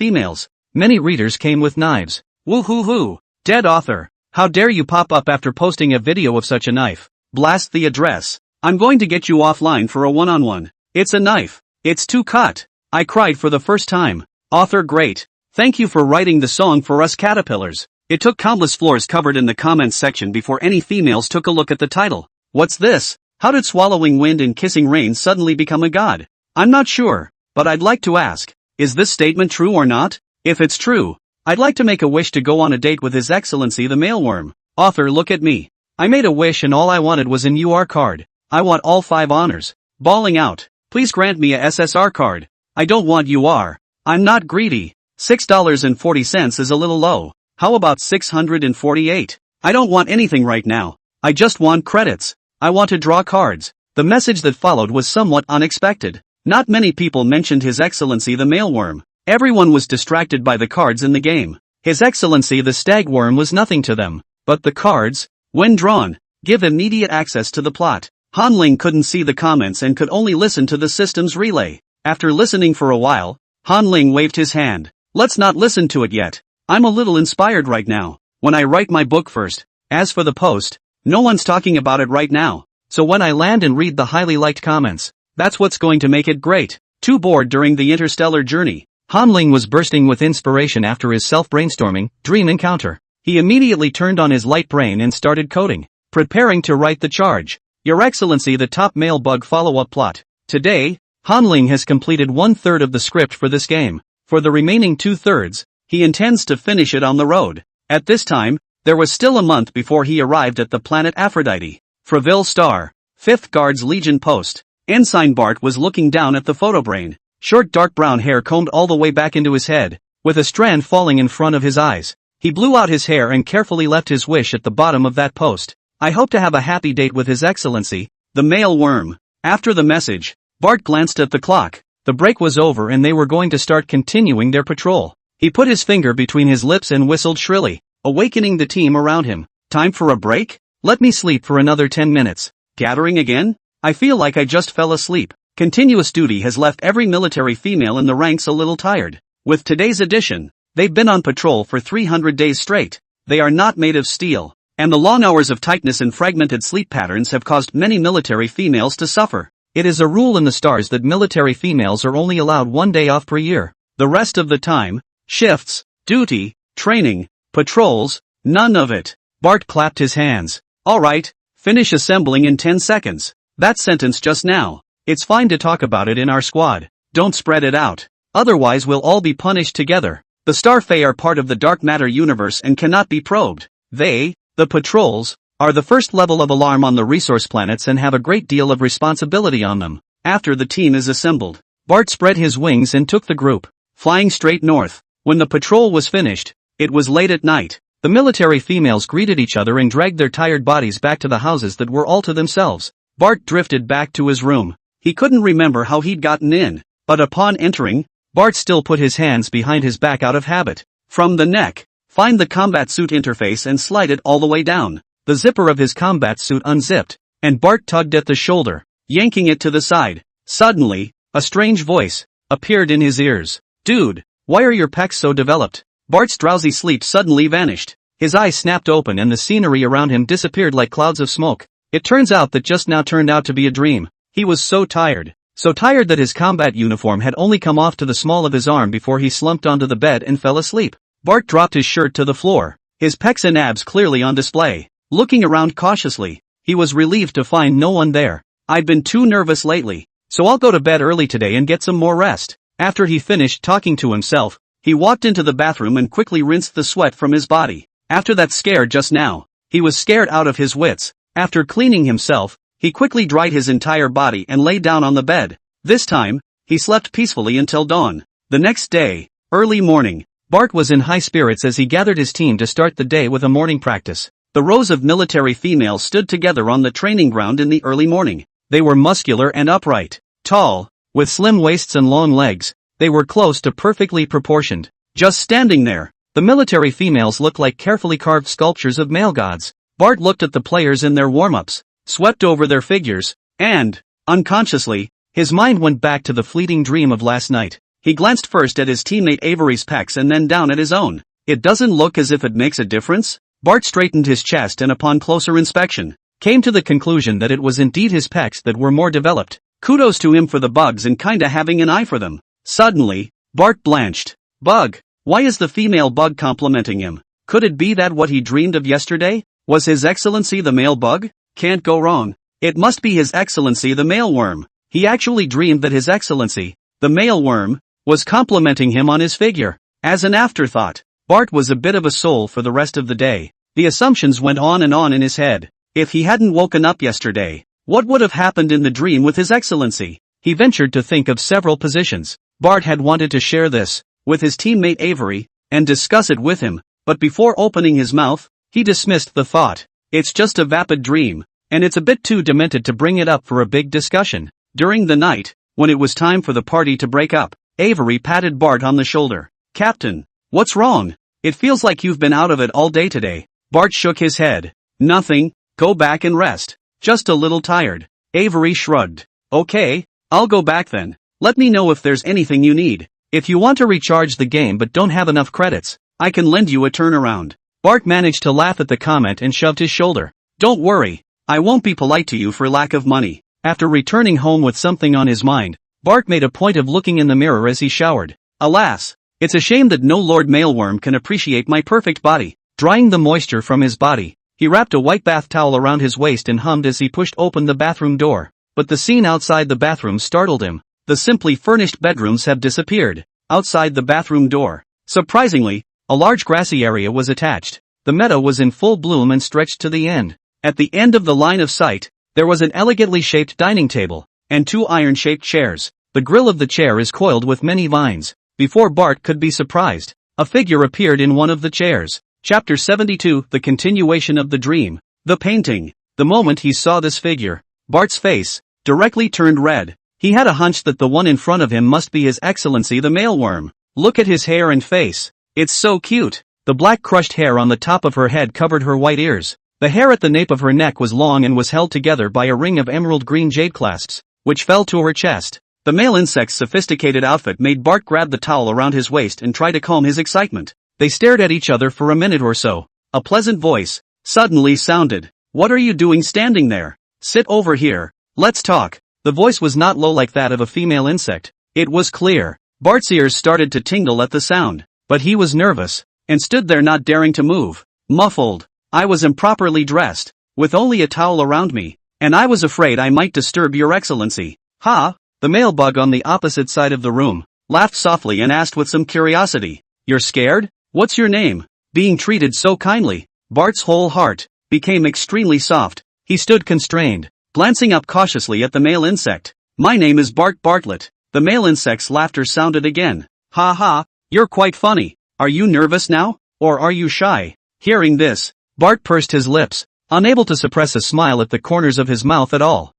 females. Many readers came with knives. Woo-hoo-hoo. Dead author. How dare you pop up after posting a video of such a knife. Blast the address. I'm going to get you offline for a one-on-one. It's a knife. It's too cut. I cried for the first time. Author great. Thank you for writing the song for us caterpillars. It took countless floors covered in the comments section before any females took a look at the title. What's this? How did swallowing wind and kissing rain suddenly become a god? I'm not sure, but I'd like to ask, is this statement true or not? If it's true, I'd like to make a wish to go on a date with His Excellency the Mailworm. Author look at me. I made a wish and all I wanted was an UR card. I want all 5 honors. Bawling out. Please grant me a SSR card. I don't want UR. I'm not greedy. $6.40 is a little low. How about $648? I don't want anything right now. I just want credits. I want to draw cards. The message that followed was somewhat unexpected. Not many people mentioned His Excellency the Mailworm. Everyone was distracted by the cards in the game. His Excellency the Stagworm was nothing to them. But the cards, when drawn, give immediate access to the plot. Han Ling couldn't see the comments and could only listen to the system's relay. After listening for a while, Han Ling waved his hand. Let's not listen to it yet. I'm a little inspired right now. When I write my book first. As for the post, no one's talking about it right now. So when I land and read the highly liked comments, that's what's going to make it great. Too bored during the interstellar journey. Han Ling was bursting with inspiration after his self-brainstorming, dream encounter. He immediately turned on his light brain and started coding, preparing to write the charge. Your Excellency the top male bug follow-up plot. Today, Han Ling has completed 1/3 of the script for this game. For the remaining 2/3, he intends to finish it on the road. At this time, there was still a month before he arrived at the planet Aphrodite. Freville Star, 5th Guards Legion Post. Ensign Bart was looking down at the photobrain. Short dark brown hair combed all the way back into his head, with a strand falling in front of his eyes. He blew out his hair and carefully left his wish at the bottom of that post. I hope to have a happy date with His Excellency, the Mailworm. After the message, Bart glanced at the clock. The break was over and they were going to start continuing their patrol. He put his finger between his lips and whistled shrilly, awakening the team around him. Time for a break? Let me sleep for another 10 minutes. Gathering again? I feel like I just fell asleep. Continuous duty has left every military female in the ranks a little tired. With today's edition, they've been on patrol for 300 days straight. They are not made of steel. And the long hours of tightness and fragmented sleep patterns have caused many military females to suffer. It is a rule in the stars that military females are only allowed 1 day off per year. The rest of the time, shifts, duty, training, patrols, none of it. Bart clapped his hands. Alright, finish assembling in 10 seconds. That sentence just now. It's fine to talk about it in our squad. Don't spread it out. Otherwise we'll all be punished together. The Starfae are part of the dark matter universe and cannot be probed. They, the patrols, are the first level of alarm on the resource planets and have a great deal of responsibility on them. After the team is assembled, Bart spread his wings and took the group, flying straight north. When the patrol was finished, it was late at night. The military females greeted each other and dragged their tired bodies back to the houses that were all to themselves. Bart drifted back to his room. He couldn't remember how he'd gotten in, but upon entering, Bart still put his hands behind his back out of habit. From the neck, find the combat suit interface and slide it all the way down. The zipper of his combat suit unzipped, and Bart tugged at the shoulder, yanking it to the side. Suddenly, a strange voice appeared in his ears. Dude, why are your pecs so developed? Bart's drowsy sleep suddenly vanished. His eyes snapped open and the scenery around him disappeared like clouds of smoke. It turns out that just now turned out to be a dream. He was so tired that his combat uniform had only come off to the small of his arm before he slumped onto the bed and fell asleep. Bart dropped his shirt to the floor, his pecs and abs clearly on display. Looking around cautiously, he was relieved to find no one there. I've been too nervous lately, so I'll go to bed early today and get some more rest. After he finished talking to himself, he walked into the bathroom and quickly rinsed the sweat from his body. After that scare just now, he was scared out of his wits. After cleaning himself, he quickly dried his entire body and lay down on the bed. This time, he slept peacefully until dawn. The next day, early morning, Bart was in high spirits as he gathered his team to start the day with a morning practice. The rows of military females stood together on the training ground in the early morning. They were muscular and upright, tall, with slim waists and long legs. They were close to perfectly proportioned. Just standing there, the military females looked like carefully carved sculptures of male gods. Bart looked at the players in their warm-ups, swept over their figures, and, unconsciously, his mind went back to the fleeting dream of last night. He glanced first at his teammate Avery's pecs and then down at his own. It doesn't look as if it makes a difference? Bart straightened his chest and upon closer inspection, came to the conclusion that it was indeed his pecs that were more developed. Kudos to him for the bugs and kinda having an eye for them. Suddenly, Bart blanched. Bug? Why is the female bug complimenting him? Could it be that what he dreamed of yesterday? Was His Excellency the male bug? Can't go wrong. It must be His Excellency the male worm. He actually dreamed that His Excellency, the male worm, was complimenting him on his figure. As an afterthought, Bart was a bit of a soul for the rest of the day. The assumptions went on and on in his head. If he hadn't woken up yesterday, what would have happened in the dream with His Excellency? He ventured to think of several positions. Bart had wanted to share this with his teammate Avery and discuss it with him, but before opening his mouth, he dismissed the thought. It's just a vapid dream, and it's a bit too demented to bring it up for a big discussion. During the night, when it was time for the party to break up, Avery patted Bart on the shoulder. Captain, what's wrong? It feels like you've been out of it all day today. Bart shook his head. Nothing, go back and rest. Just a little tired. Avery shrugged. Okay, I'll go back then. Let me know if there's anything you need. If you want to recharge the game but don't have enough credits, I can lend you a turnaround. Bart managed to laugh at the comment and shoved his shoulder. Don't worry, I won't be polite to you for lack of money. After returning home with something on his mind, Bart made a point of looking in the mirror as he showered. Alas, it's a shame that no Lord Mailworm can appreciate my perfect body. Drying the moisture from his body, he wrapped a white bath towel around his waist and hummed as he pushed open the bathroom door. But the scene outside the bathroom startled him. The simply furnished bedrooms have disappeared. Outside the bathroom door, surprisingly, a large grassy area was attached. The meadow was in full bloom and stretched to the end. At the end of the line of sight, there was an elegantly shaped dining table and two iron-shaped chairs. The grill of the chair is coiled with many vines. Before Bart could be surprised, a figure appeared in one of the chairs. Chapter 72, The Continuation of the Dream. The painting. The moment he saw this figure, Bart's face directly turned red. He had a hunch that the one in front of him must be His Excellency the Mailworm. Look at his hair and face. It's so cute. The black crushed hair on the top of her head covered her white ears. The hair at the nape of her neck was long and was held together by a ring of emerald green jade clasps, which fell to her chest. The male insect's sophisticated outfit made Bart grab the towel around his waist and try to calm his excitement. They stared at each other for a minute or so. A pleasant voice suddenly sounded. What are you doing standing there? Sit over here. Let's talk. The voice was not low like that of a female insect. It was clear. Bart's ears started to tingle at the sound, but he was nervous, and stood there not daring to move. Muffled. I was improperly dressed, with only a towel around me, and I was afraid I might disturb Your Excellency. Ha! The male bug on the opposite side of the room laughed softly and asked with some curiosity. You're scared? What's your name? Being treated so kindly, Bart's whole heart became extremely soft. He stood constrained, glancing up cautiously at the male insect. My name is Bart Bartlett. The male insect's laughter sounded again. Ha ha, you're quite funny. Are you nervous now? Or are you shy? Hearing this, Bart pursed his lips, unable to suppress a smile at the corners of his mouth at all.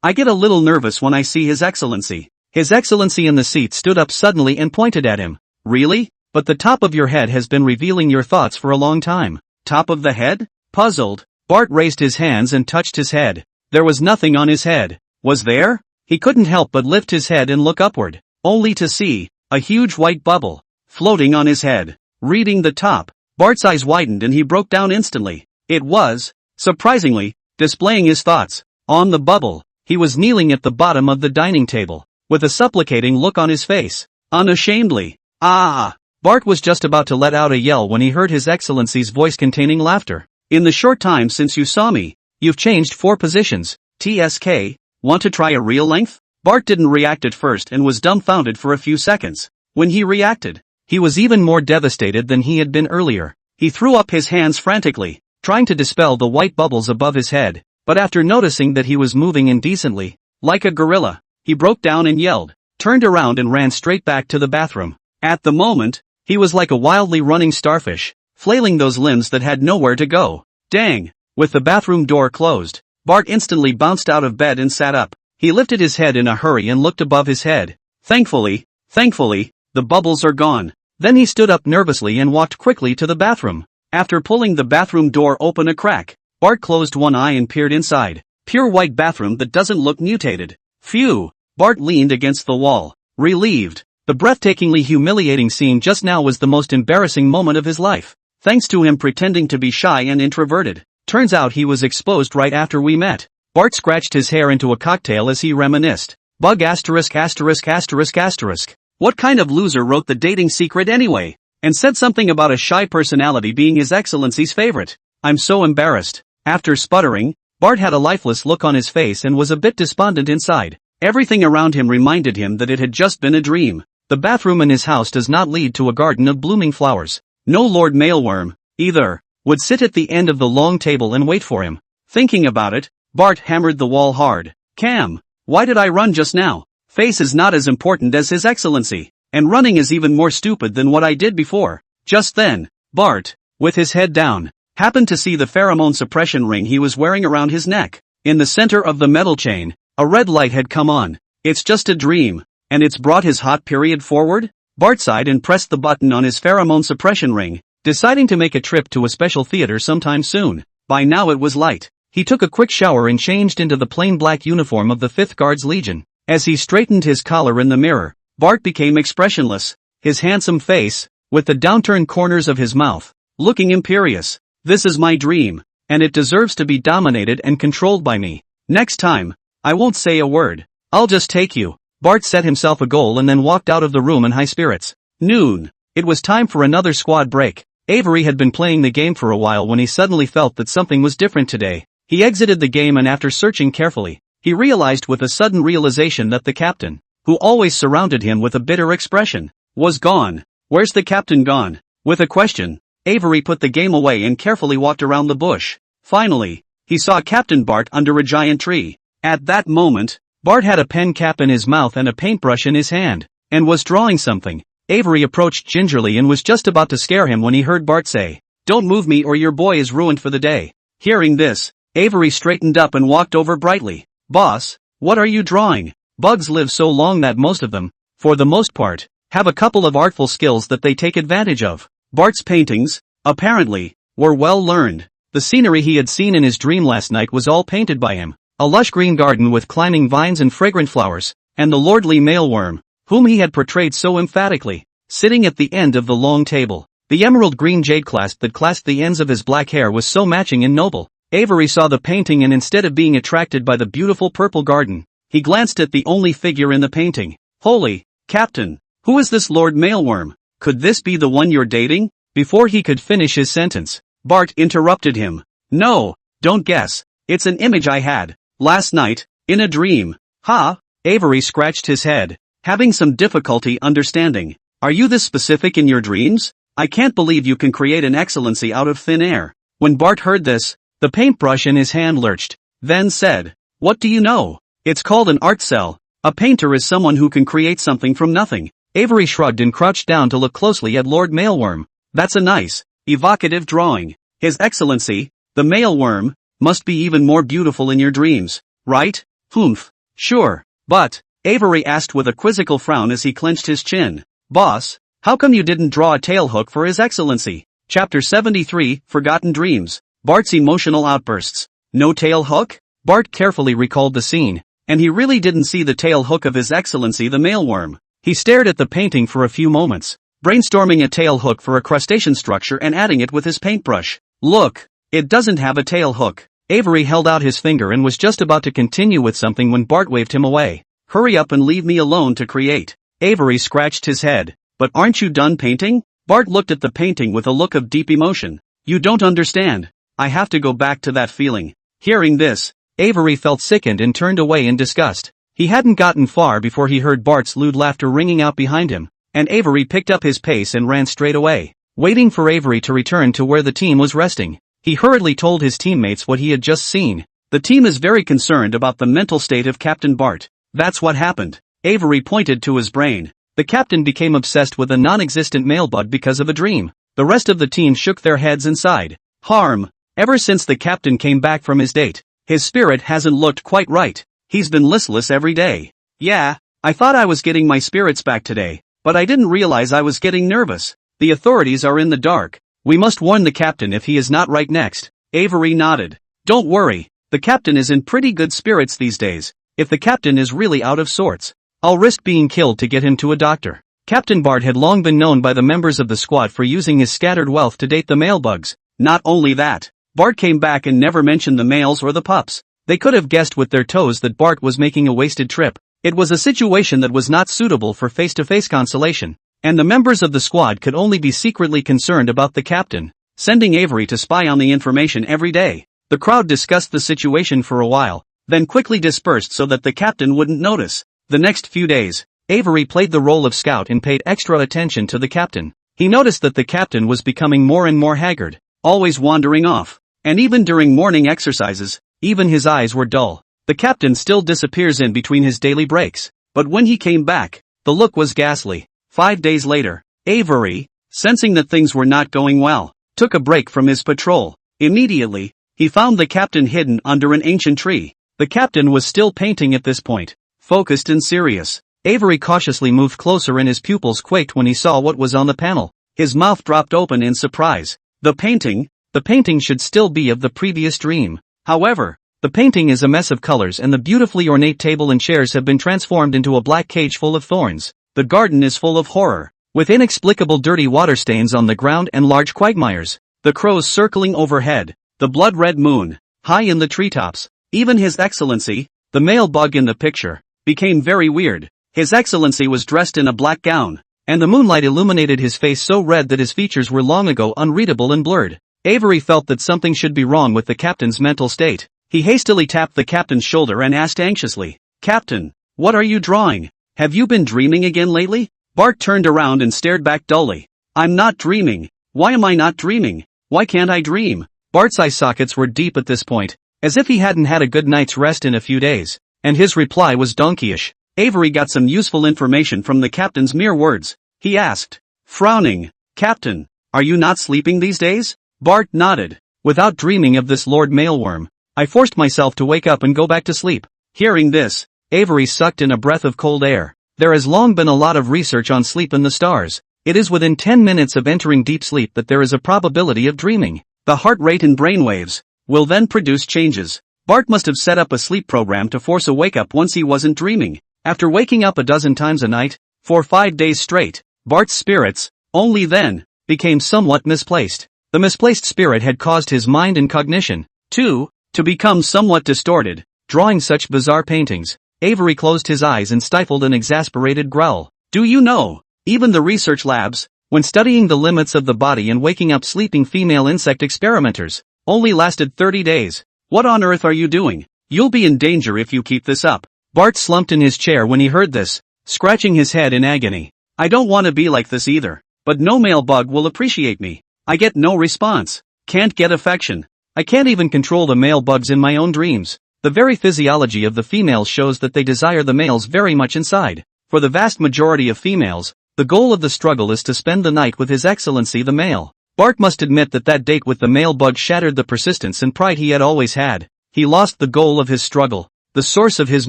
I get a little nervous when I see His Excellency. His Excellency in the seat stood up suddenly and pointed at him. Really? But the top of your head has been revealing your thoughts for a long time. Top of the head? Puzzled, Bart raised his hands and touched his head. There was nothing on his head. Was there? He couldn't help but lift his head and look upward, only to see a huge white bubble floating on his head. Reading the top, Bart's eyes widened and he broke down instantly. It was, surprisingly, displaying his thoughts. On the bubble, he was kneeling at the bottom of the dining table, with a supplicating look on his face. Unashamedly. Ah! Bart was just about to let out a yell when he heard His Excellency's voice containing laughter. In the short time since you saw me, you've changed 4 positions. TSK, want to try a real length? Bart didn't react at first and was dumbfounded for a few seconds. When he reacted, he was even more devastated than he had been earlier. He threw up his hands frantically, trying to dispel the white bubbles above his head, but after noticing that he was moving indecently, like a gorilla, he broke down and yelled, turned around and ran straight back to the bathroom. At the moment, He was like a wildly running starfish, flailing those limbs that had nowhere to go. Dang! With the bathroom door closed, Bart instantly bounced out of bed and sat up. He lifted his head in a hurry and looked above his head. Thankfully, the bubbles are gone. Then he stood up nervously and walked quickly to the bathroom. After pulling the bathroom door open a crack, Bart closed one eye and peered inside. Pure white bathroom that doesn't look mutated. Phew! Bart leaned against the wall, relieved. The breathtakingly humiliating scene just now was the most embarrassing moment of his life. Thanks to him pretending to be shy and introverted. Turns out he was exposed right after we met. Bart scratched his hair into a cocktail as he reminisced. Bug asterisk asterisk asterisk asterisk. What kind of loser wrote the dating secret anyway? And said something about a shy personality being His Excellency's favorite. I'm so embarrassed. After sputtering, Bart had a lifeless look on his face and was a bit despondent inside. Everything around him reminded him that it had just been a dream. The bathroom in his house does not lead to a garden of blooming flowers. No Lord Mailworm, either, would sit at the end of the long table and wait for him. Thinking about it, Bart hammered the wall hard. Cam, why did I run just now? Face is not as important as His Excellency, and running is even more stupid than what I did before. Just then, Bart, with his head down, happened to see the pheromone suppression ring he was wearing around his neck. In the center of the metal chain, a red light had come on. It's just a dream, and it's brought his hot period forward? Bart sighed and pressed the button on his pheromone suppression ring, deciding to make a trip to a special theater sometime soon. By now it was light. He took a quick shower and changed into the plain black uniform of the 5th Guards Legion. As he straightened his collar in the mirror, Bart became expressionless, his handsome face, with the downturned corners of his mouth, looking imperious. This is my dream, and it deserves to be dominated and controlled by me. Next time, I won't say a word. I'll just take you. Bart set himself a goal and then walked out of the room in high spirits. Noon. It was time for another squad break. Avery had been playing the game for a while when he suddenly felt that something was different today. He exited the game and after searching carefully, he realized with a sudden realization that the captain, who always surrounded him with a bitter expression, was gone. Where's the captain gone? With a question, Avery put the game away and carefully walked around the bush. Finally, he saw Captain Bart under a giant tree. At that moment, Bart had a pen cap in his mouth and a paintbrush in his hand, and was drawing something. Avery approached gingerly and was just about to scare him when he heard Bart say, "Don't move me or your boy is ruined for the day." Hearing this, Avery straightened up and walked over brightly. "Boss, what are you drawing?" Bugs live so long that most of them, for the most part, have a couple of artful skills that they take advantage of. Bart's paintings, apparently, were well learned. The scenery he had seen in his dream last night was all painted by him. A lush green garden with climbing vines and fragrant flowers, and the lordly mailworm, whom he had portrayed so emphatically, sitting at the end of the long table. The emerald green jade clasp that clasped the ends of his black hair was so matching and noble. Avery saw the painting and instead of being attracted by the beautiful purple garden, he glanced at the only figure in the painting. Holy, Captain, who is this Lord Mailworm? Could this be the one you're dating? Before he could finish his sentence, Bart interrupted him. No, don't guess. It's an image I had, last night, in a dream. Ha? Avery scratched his head, having some difficulty understanding. Are you this specific in your dreams? I can't believe you can create an excellency out of thin air. When Bart heard this, the paintbrush in his hand lurched, then said, "What do you know? It's called an art cell. A painter is someone who can create something from nothing." Avery shrugged and crouched down to look closely at Lord Mailworm. That's a nice, evocative drawing. His Excellency, the Mailworm, must be even more beautiful in your dreams, right? Humph. Sure. But, Avery asked with a quizzical frown as he clenched his chin. Boss, how come you didn't draw a tail hook for His Excellency? Chapter 73, Forgotten Dreams. Bart's emotional outbursts. No tail hook? Bart carefully recalled the scene, and he really didn't see the tail hook of His Excellency the Mailworm. He stared at the painting for a few moments, brainstorming a tail hook for a crustacean structure and adding it with his paintbrush. Look, it doesn't have a tail hook. Avery held out his finger and was just about to continue with something when Bart waved him away. Hurry up and leave me alone to create. Avery scratched his head. But aren't you done painting? Bart looked at the painting with a look of deep emotion. You don't understand. I have to go back to that feeling. Hearing this, Avery felt sickened and turned away in disgust. He hadn't gotten far before he heard Bart's lewd laughter ringing out behind him, and Avery picked up his pace and ran straight away. Waiting for Avery to return to where the team was resting, he hurriedly told his teammates what he had just seen. The team is very concerned about the mental state of Captain Bart. That's what happened. Avery pointed to his brain. The captain became obsessed with a non-existent male bug because of a dream. The rest of the team shook their heads and sighed. Harm. Ever since the captain came back from his date, his spirit hasn't looked quite right. He's been listless every day. Yeah, I thought I was getting my spirits back today, but I didn't realize I was getting nervous. The authorities are in the dark. We must warn the captain if he is not right next. Avery nodded. Don't worry, the captain is in pretty good spirits these days. If the captain is really out of sorts, I'll risk being killed to get him to a doctor. Captain Bart had long been known by the members of the squad for using his scattered wealth to date the male bugs. Not only that, Bart came back and never mentioned the males or the pups. They could have guessed with their toes that Bart was making a wasted trip. It was a situation that was not suitable for face-to-face consolation, and the members of the squad could only be secretly concerned about the captain, sending Avery to spy on the information every day. The crowd discussed the situation for a while, then quickly dispersed so that the captain wouldn't notice. The next few days, Avery played the role of scout and paid extra attention to the captain. He noticed that the captain was becoming more and more haggard, always wandering off, and even during morning exercises, even his eyes were dull. The captain still disappears in between his daily breaks, but when he came back, the look was ghastly. 5 days later, Avery, sensing that things were not going well, took a break from his patrol. Immediately, he found the captain hidden under an ancient tree. The captain was still painting at this point, focused and serious. Avery cautiously moved closer and his pupils quaked when he saw what was on the panel. His mouth dropped open in surprise. The painting should still be of the previous dream. However, the painting is a mess of colors and the beautifully ornate table and chairs have been transformed into a black cage full of thorns. The garden is full of horror, with inexplicable dirty water stains on the ground and large quagmires. The crows circling overhead, the blood-red moon, high in the treetops. Even His Excellency, the male bug in the picture, became very weird. His Excellency was dressed in a black gown, and the moonlight illuminated his face so red that his features were long ago unreadable and blurred. Avery felt that something should be wrong with the captain's mental state. He hastily tapped the captain's shoulder and asked anxiously, "Captain, what are you drawing? Have you been dreaming again lately?" Bart turned around and stared back dully. "I'm not dreaming. Why am I not dreaming? Why can't I dream?" Bart's eye sockets were deep at this point, as if he hadn't had a good night's rest in a few days, and his reply was donkeyish. Avery got some useful information from the captain's mere words. He asked, frowning, "Captain, are you not sleeping these days?" Bart nodded. "Without dreaming of this Lord Mailworm, I forced myself to wake up and go back to sleep." Hearing this, Avery sucked in a breath of cold air. There has long been a lot of research on sleep in the stars. It is within 10 minutes of entering deep sleep that there is a probability of dreaming. The heart rate and brainwaves will then produce changes. Bart must have set up a sleep program to force a wake-up once he wasn't dreaming. After waking up a dozen times a night, for 5 days straight, Bart's spirits, only then, became somewhat misplaced. The misplaced spirit had caused his mind and cognition, too, to become somewhat distorted, drawing such bizarre paintings. Avery closed his eyes and stifled an exasperated growl. "Do you know, even the research labs, when studying the limits of the body and waking up sleeping female insect experimenters, only lasted 30 days. What on earth are you doing? You'll be in danger if you keep this up." Bart slumped in his chair when he heard this, scratching his head in agony. "I don't want to be like this either, but no male bug will appreciate me. I get no response, can't get affection. I can't even control the male bugs in my own dreams. The very physiology of the females shows that they desire the males very much inside. For the vast majority of females, the goal of the struggle is to spend the night with His Excellency the male." Bart must admit that that date with the male bug shattered the persistence and pride he had always had. He lost the goal of his struggle, the source of his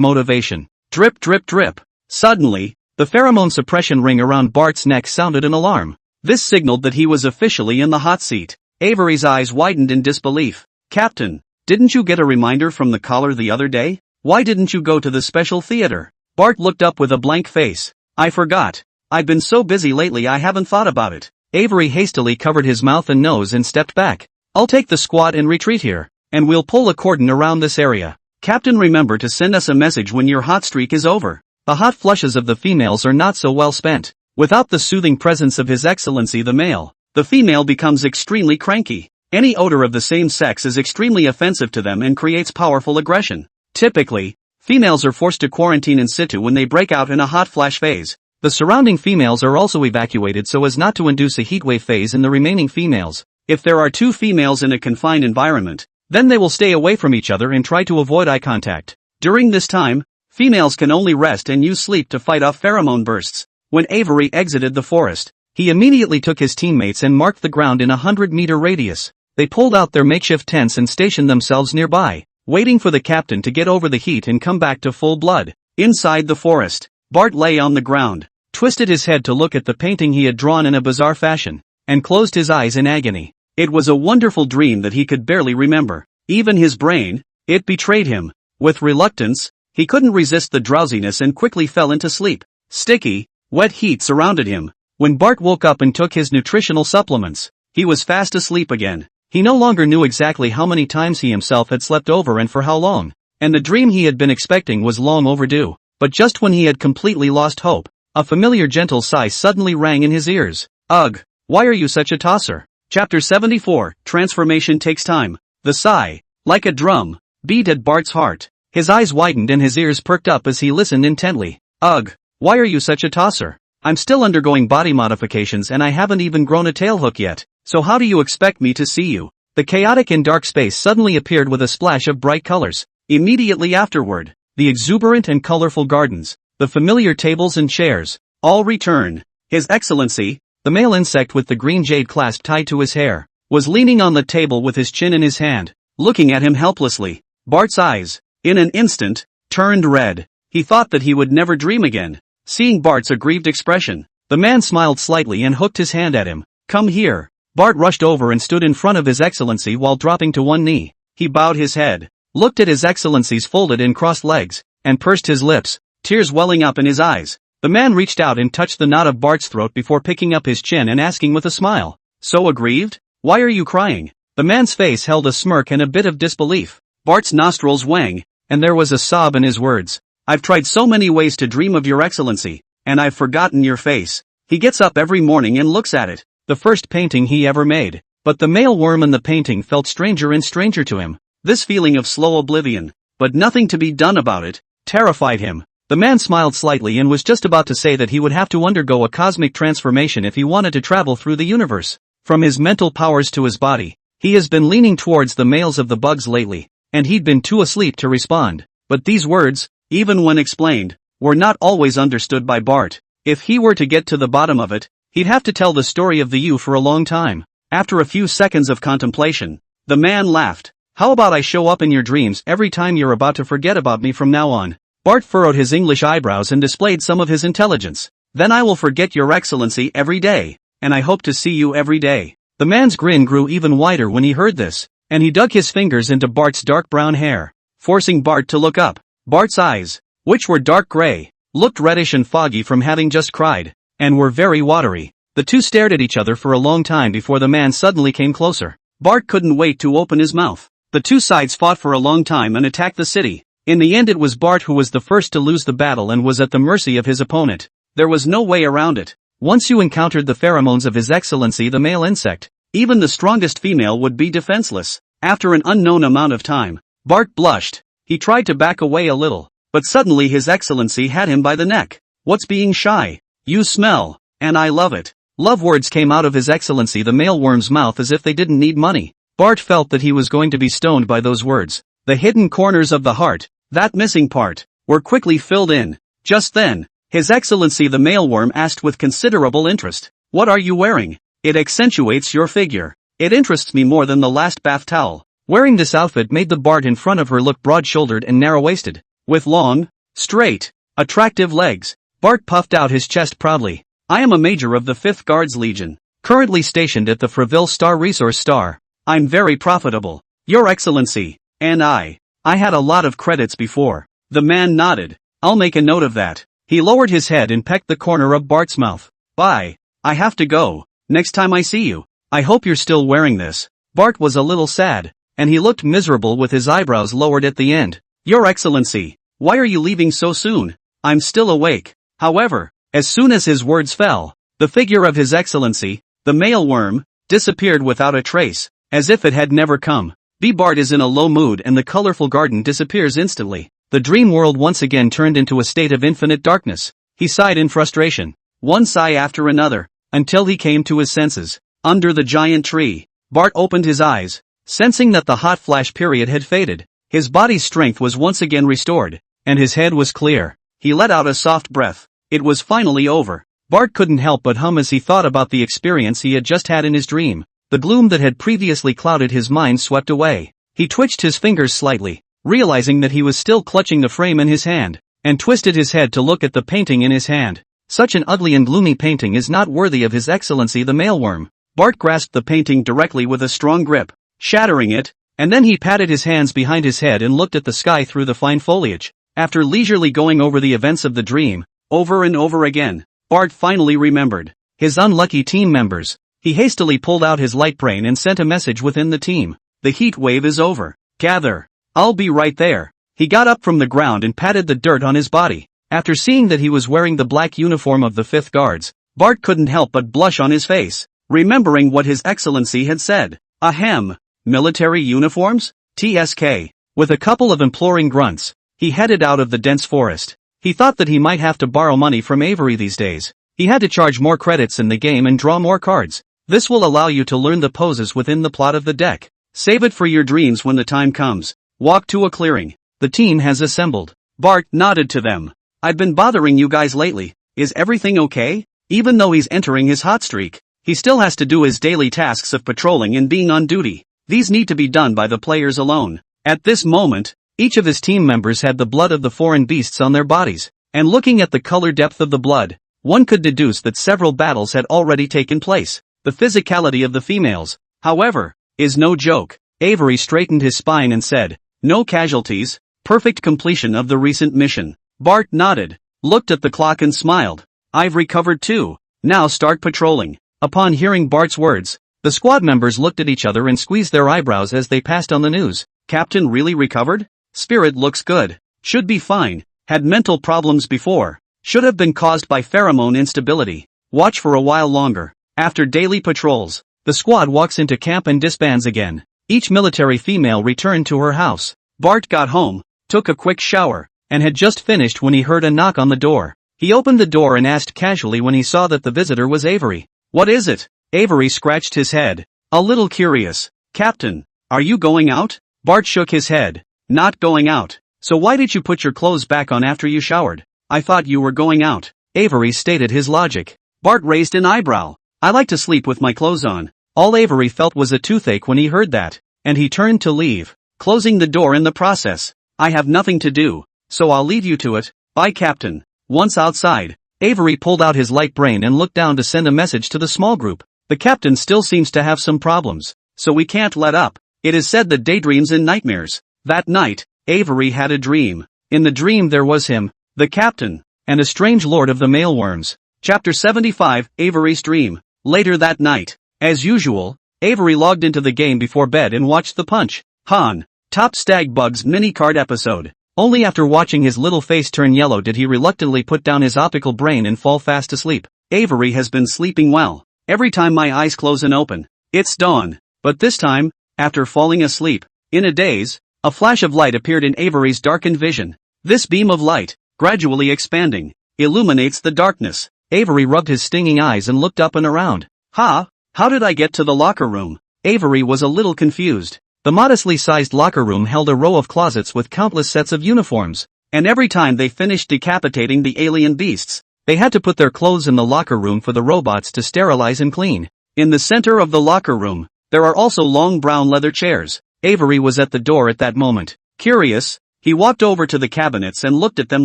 motivation. Drip drip drip. Suddenly, the pheromone suppression ring around Bart's neck sounded an alarm. This signaled that he was officially in the hot seat. Avery's eyes widened in disbelief. "Captain, didn't you get a reminder from the caller the other day? Why didn't you go to the special theater?" Bart looked up with a blank face. "I forgot. I've been so busy lately I haven't thought about it." Avery hastily covered his mouth and nose and stepped back. "I'll take the squad and retreat here, and we'll pull a cordon around this area. Captain, remember to send us a message when your hot streak is over. The hot flushes of the females are not so well spent. Without the soothing presence of His Excellency the male, the female becomes extremely cranky. Any odor of the same sex is extremely offensive to them and creates powerful aggression. Typically, females are forced to quarantine in situ when they break out in a hot flash phase. The surrounding females are also evacuated so as not to induce a heatwave phase in the remaining females. If there are 2 females in a confined environment, then they will stay away from each other and try to avoid eye contact. During this time, females can only rest and use sleep to fight off pheromone bursts. When Avery exited the forest, he immediately took his teammates and marked the ground in a 100-meter radius. They pulled out their makeshift tents and stationed themselves nearby, waiting for the captain to get over the heat and come back to full blood. Inside the forest, Bart lay on the ground, twisted his head to look at the painting he had drawn in a bizarre fashion, and closed his eyes in agony. It was a wonderful dream that he could barely remember. Even his brain, it betrayed him. With reluctance, he couldn't resist the drowsiness and quickly fell into sleep. Sticky, wet heat surrounded him. When Bart woke up and took his nutritional supplements, he was fast asleep again. He no longer knew exactly how many times he himself had slept over and for how long, and the dream he had been expecting was long overdue. But just when he had completely lost hope, a familiar gentle sigh suddenly rang in his ears. Ugh, why are you such a tosser? Chapter 74, Transformation Takes Time. The sigh, like a drum, beat at Bart's heart. His eyes widened and his ears perked up as he listened intently. Ugh, why are you such a tosser? I'm still undergoing body modifications and I haven't even grown a tailhook yet, so how do you expect me to see you? The chaotic and dark space suddenly appeared with a splash of bright colors. Immediately afterward, the exuberant and colorful gardens, the familiar tables and chairs, all returned. His Excellency, the male insect with the green jade clasp tied to his hair, was leaning on the table with his chin in his hand, looking at him helplessly. Bart's eyes, in an instant, turned red. He thought that he would never dream again. Seeing Bart's aggrieved expression, the man smiled slightly and hooked his hand at him. Come here. Bart rushed over and stood in front of His Excellency while dropping to one knee. He bowed his head, looked at His Excellency's folded and crossed legs, and pursed his lips, tears welling up in his eyes. The man reached out and touched the knot of Bart's throat before picking up his chin and asking with a smile, So aggrieved? Why are you crying? The man's face held a smirk and a bit of disbelief. Bart's nostrils wang, and there was a sob in his words. I've tried so many ways to dream of your Excellency, and I've forgotten your face. He gets up every morning and looks at it, the first painting he ever made. But the male worm in the painting felt stranger and stranger to him. This feeling of slow oblivion, but nothing to be done about it, terrified him. The man smiled slightly and was just about to say that he would have to undergo a cosmic transformation if he wanted to travel through the universe. From his mental powers to his body, he has been leaning towards the males of the bugs lately, and he'd been too asleep to respond. But these words, even when explained, were not always understood by Bart. If he were to get to the bottom of it, he'd have to tell the story of the U for a long time. After a few seconds of contemplation, the man laughed. How about I show up in your dreams every time you're about to forget about me from now on? Bart furrowed his English eyebrows and displayed some of his intelligence. Then I will forget your Excellency every day, and I hope to see you every day. The man's grin grew even wider when he heard this, and he dug his fingers into Bart's dark brown hair, forcing Bart to look up. Bart's eyes, which were dark gray, looked reddish and foggy from having just cried, and were very watery. The two stared at each other for a long time before the man suddenly came closer. Bart couldn't wait to open his mouth. The two sides fought for a long time and attacked the city. In the end it was Bart who was the first to lose the battle and was at the mercy of his opponent. There was no way around it. Once you encountered the pheromones of His Excellency the male insect, even the strongest female would be defenseless. After an unknown amount of time, Bart blushed. He tried to back away a little, but suddenly His Excellency had him by the neck. What's being shy? You smell, and I love it. Love words came out of His Excellency the male worm's mouth as if they didn't need money. Bart felt that he was going to be stoned by those words. The hidden corners of the heart, that missing part, were quickly filled in. Just then, His Excellency the male worm asked with considerable interest, What are you wearing? It accentuates your figure. It interests me more than the last bath towel. Wearing this outfit made the Bart in front of her look broad-shouldered and narrow-waisted. With long, straight, attractive legs, Bart puffed out his chest proudly. I am a major of the 5th Guards Legion, currently stationed at the Freville Star Resource Star. I'm very profitable, Your Excellency, and I had a lot of credits before. The man nodded. I'll make a note of that. He lowered his head and pecked the corner of Bart's mouth. Bye. I have to go. Next time I see you, I hope you're still wearing this. Bart was a little sad, and he looked miserable with his eyebrows lowered at the end. Your Excellency, why are you leaving so soon? I'm still awake. However, as soon as his words fell, the figure of His Excellency, the male worm, disappeared without a trace, as if it had never come. Bart is in a low mood and the colorful garden disappears instantly. The dream world once again turned into a state of infinite darkness. He sighed in frustration, one sigh after another, until he came to his senses. Under the giant tree, Bart opened his eyes, sensing that the hot flash period had faded. His body's strength was once again restored, and his head was clear. He let out a soft breath. It was finally over. Bart couldn't help but hum as he thought about the experience he had just had in his dream. The gloom that had previously clouded his mind swept away. He twitched his fingers slightly, realizing that he was still clutching the frame in his hand, and twisted his head to look at the painting in his hand. Such an ugly and gloomy painting is not worthy of His Excellency the Mailworm. Bart grasped the painting directly with a strong grip, shattering it, and then he patted his hands behind his head and looked at the sky through the fine foliage. After leisurely going over the events of the dream, over and over again, Bart finally remembered his unlucky team members. He hastily pulled out his light brain and sent a message within the team. The heat wave is over. Gather. I'll be right there. He got up from the ground and patted the dirt on his body. After seeing that he was wearing the black uniform of the 5th Guards, Bart couldn't help but blush on his face, remembering what His Excellency had said. Ahem. Military uniforms? TSK. With a couple of imploring grunts, he headed out of the dense forest. He thought that he might have to borrow money from Avery these days. He had to charge more credits in the game and draw more cards. This will allow you to learn the poses within the plot of the deck. Save it for your dreams when the time comes. Walk to a clearing. The team has assembled. Bart nodded to them. I've been bothering you guys lately. Is everything okay? Even though he's entering his hot streak, he still has to do his daily tasks of patrolling and being on duty. These need to be done by the players alone. At this moment, each of his team members had the blood of the foreign beasts on their bodies, and looking at the color depth of the blood, one could deduce that several battles had already taken place. The physicality of the females, however, is no joke. Avery straightened his spine and said, no casualties, perfect completion of the recent mission. Bart nodded, looked at the clock and smiled. I've recovered too. Now start patrolling. Upon hearing Bart's words, the squad members looked at each other and squeezed their eyebrows as they passed on the news. Captain really recovered? Spirit looks good. Should be fine. Had mental problems before. Should have been caused by pheromone instability. Watch for a while longer. After daily patrols, the squad walks into camp and disbands again. Each military female returned to her house. Bart got home, took a quick shower, and had just finished when he heard a knock on the door. He opened the door and asked casually when he saw that the visitor was Avery. What is it? Avery scratched his head. A little curious. Captain, are you going out? Bart shook his head. Not going out. So why did you put your clothes back on after you showered? I thought you were going out. Avery stated his logic. Bart raised an eyebrow. I like to sleep with my clothes on. All Avery felt was a toothache when he heard that, and he turned to leave, closing the door in the process. I have nothing to do, so I'll leave you to it. Bye, Captain. Once outside, Avery pulled out his light brain and looked down to send a message to the small group. The captain still seems to have some problems, so we can't let up. It is said that daydreams and nightmares. That night, Avery had a dream. In the dream there was him, the captain, and a strange lord of the mailworms. Chapter 75, Avery's Dream. Later that night, as usual, Avery logged into the game before bed and watched the Punch Han Top Stag Bugs mini-card episode. Only after watching his little face turn yellow did he reluctantly put down his optical brain and fall fast asleep. Avery has been sleeping well. Every time my eyes close and open, it's dawn. But this time, after falling asleep, in a daze, a flash of light appeared in Avery's darkened vision. This beam of light, gradually expanding, illuminates the darkness. Avery rubbed his stinging eyes and looked up and around. How did I get to the locker room? Avery was a little confused. The modestly sized locker room held a row of closets with countless sets of uniforms, and every time they finished decapitating the alien beasts, they had to put their clothes in the locker room for the robots to sterilize and clean. In the center of the locker room, there are also long brown leather chairs. Avery was at the door at that moment. Curious, he walked over to the cabinets and looked at them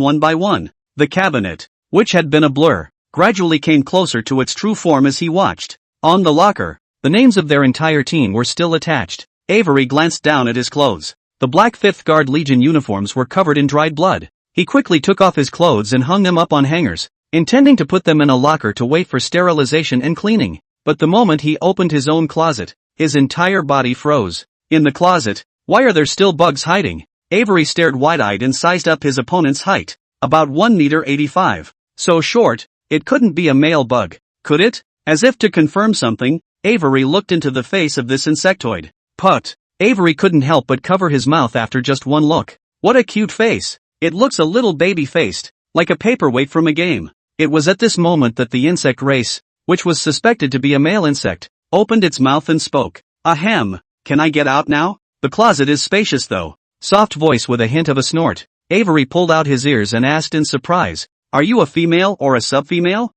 one by one. The cabinet, which had been a blur, gradually came closer to its true form as he watched. On the locker, the names of their entire team were still attached. Avery glanced down at his clothes. The black 5th Guard Legion uniforms were covered in dried blood. He quickly took off his clothes and hung them up on hangers, intending to put them in a locker to wait for sterilization and cleaning. But the moment he opened his own closet, his entire body froze. In the closet, why are there still bugs hiding? Avery stared wide-eyed and sized up his opponent's height. About 1.85 meters. So short, it couldn't be a male bug, could it? As if to confirm something, Avery looked into the face of this insectoid. Put. Avery couldn't help but cover his mouth after just one look. What a cute face. It looks a little baby-faced, like a paperweight from a game. It was at this moment that the insect race, which was suspected to be a male insect, opened its mouth and spoke. Ahem. Can I get out now? The closet is spacious though. Soft voice with a hint of a snort. Avery pulled out his ears and asked in surprise. Are you a female or a sub-female?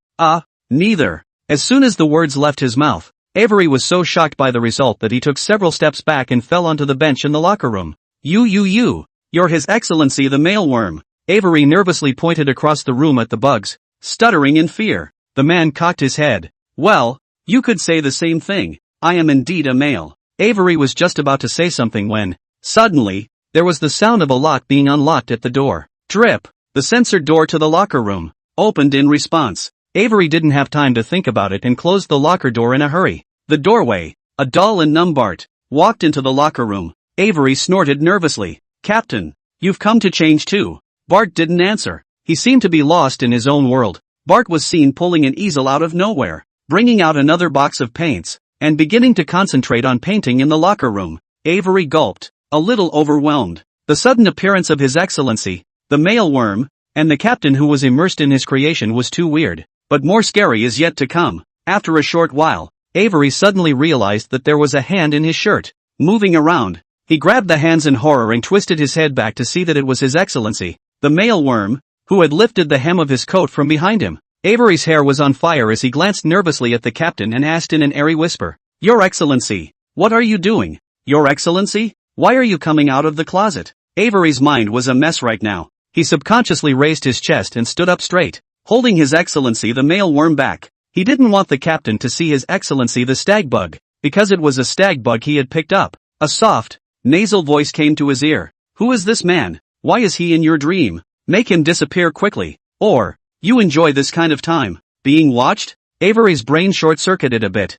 Neither. As soon as the words left his mouth, Avery was so shocked by the result that he took several steps back and fell onto the bench in the locker room. You're His Excellency the Mailworm. Avery nervously pointed across the room at the bugs, stuttering in fear. The man cocked his head. Well, you could say the same thing. I am indeed a male. Avery was just about to say something when, suddenly, there was the sound of a lock being unlocked at the door. Drip! The censored door to the locker room opened in response. Avery didn't have time to think about it and closed the locker door in a hurry. The doorway, a dull and numb Bart, walked into the locker room. Avery snorted nervously. Captain, you've come to change too. Bart didn't answer. He seemed to be lost in his own world. Bart was seen pulling an easel out of nowhere, bringing out another box of paints, and beginning to concentrate on painting in the locker room. Avery gulped, a little overwhelmed. The sudden appearance of His Excellency, the Mailworm, and the captain who was immersed in his creation was too weird. But more scary is yet to come. After a short while, Avery suddenly realized that there was a hand in his shirt, moving around. He grabbed the hands in horror and twisted his head back to see that it was His Excellency, the Mailworm, who had lifted the hem of his coat from behind him. Avery's hair was on fire as he glanced nervously at the captain and asked in an airy whisper, Your Excellency, what are you doing? Your Excellency? Why are you coming out of the closet? Avery's mind was a mess right now. He subconsciously raised his chest and stood up straight, holding His Excellency the Mailworm back. He didn't want the captain to see His Excellency the stag bug, because it was a stag bug he had picked up. A soft, nasal voice came to his ear. Who is this man? Why is he in your dream? Make him disappear quickly. Or, you enjoy this kind of time, being watched? Avery's brain short-circuited a bit.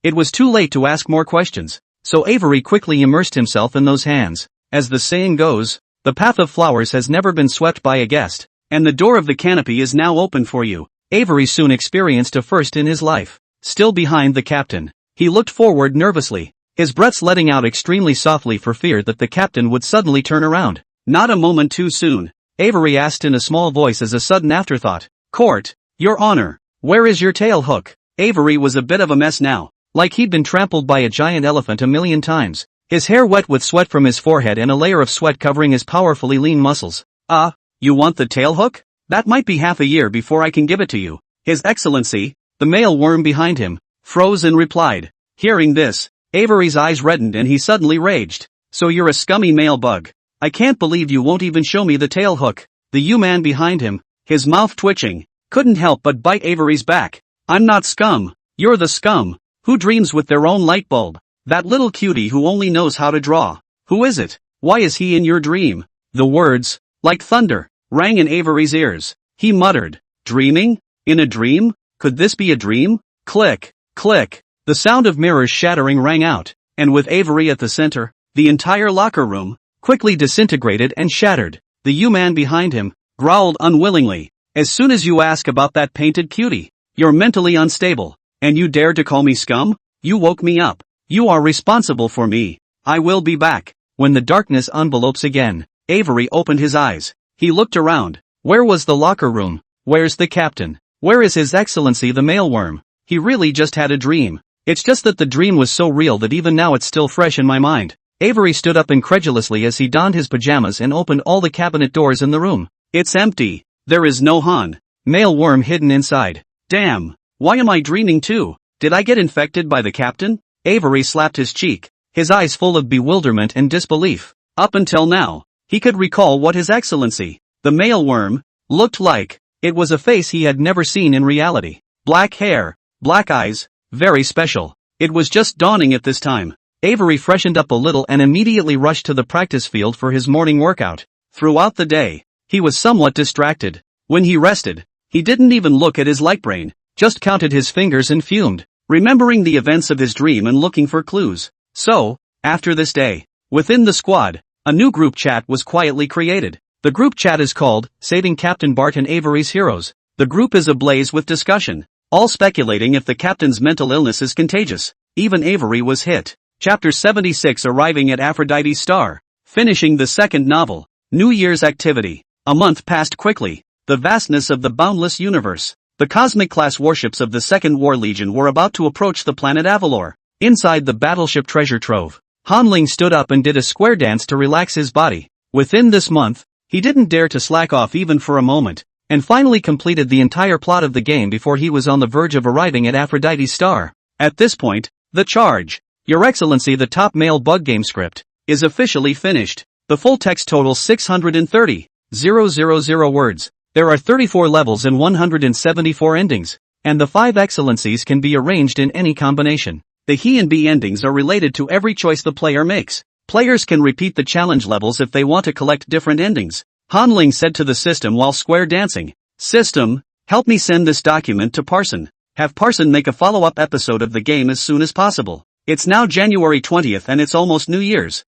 It was too late to ask more questions, so Avery quickly immersed himself in those hands. As the saying goes, the path of flowers has never been swept by a guest, and the door of the canopy is now open for you. Avery soon experienced a first in his life. Still behind the captain, he looked forward nervously, his breaths letting out extremely softly for fear that the captain would suddenly turn around. Not a moment too soon, Avery asked in a small voice as a sudden afterthought. Court, Your Honor, where is your tail hook? Avery was a bit of a mess now, like he'd been trampled by a giant elephant a million times. His hair wet with sweat from his forehead and a layer of sweat covering his powerfully lean muscles. You want the tail hook? That might be half a year before I can give it to you. His Excellency, the Mailworm behind him, froze and replied. Hearing this, Avery's eyes reddened and he suddenly raged. So you're a scummy male bug. I can't believe you won't even show me the tail hook. The U-man behind him, his mouth twitching, couldn't help but bite Avery's back. I'm not scum. You're the scum. Who dreams with their own light bulb? That little cutie who only knows how to draw. Who is it? Why is he in your dream? The words, like thunder, rang in Avery's ears. He muttered, dreaming? In a dream? Could this be a dream? Click, click. The sound of mirrors shattering rang out, and with Avery at the center, the entire locker room quickly disintegrated and shattered. The U-man behind him growled unwillingly. As soon as you ask about that painted cutie, you're mentally unstable, and you dare to call me scum? You woke me up. You are responsible for me. I will be back. When the darkness envelopes again, Avery opened his eyes. He looked around. Where was the locker room? Where's the captain? Where is His Excellency the Mailworm? He really just had a dream. It's just that the dream was so real that even now it's still fresh in my mind. Avery stood up incredulously as he donned his pajamas and opened all the cabinet doors in the room. It's empty. There is no Han. Mailworm hidden inside. Damn. Why am I dreaming too? Did I get infected by the captain? Avery slapped his cheek, his eyes full of bewilderment and disbelief. Up until now, he could recall what His Excellency, the Mailworm, looked like. It was a face he had never seen in reality. Black hair, black eyes, very special. It was just dawning at this time. Avery freshened up a little and immediately rushed to the practice field for his morning workout. Throughout the day, he was somewhat distracted. When he rested, he didn't even look at his light brain, just counted his fingers and fumed, remembering the events of his dream and looking for clues. So, after this day, within the squad, a new group chat was quietly created. The group chat is called, Saving Captain Bart and Avery's Heroes. The group is ablaze with discussion, all speculating if the captain's mental illness is contagious. Even Avery was hit. Chapter 76 Arriving at Aphrodite's Star. Finishing the second novel. New Year's activity. A month passed quickly. The vastness of the boundless universe. The cosmic-class warships of the Second War Legion were about to approach the planet Avalor. Inside the battleship treasure trove, Hanling stood up and did a square dance to relax his body. Within this month, he didn't dare to slack off even for a moment. and finally completed the entire plot of the game before he was on the verge of arriving at Aphrodite's star. At this point, the charge, Your Excellency, the top male bug game script, is officially finished. The full text totals 630,000 words. There are 34 levels and 174 endings, and the 5 excellencies can be arranged in any combination. The he and be endings are related to every choice the player makes. Players can repeat the challenge levels if they want to collect different endings. Han Ling said to the system while square dancing, "System, help me send this document to Parson. Have Parson make a follow-up episode of the game as soon as possible. It's now January 20th and it's almost New Year's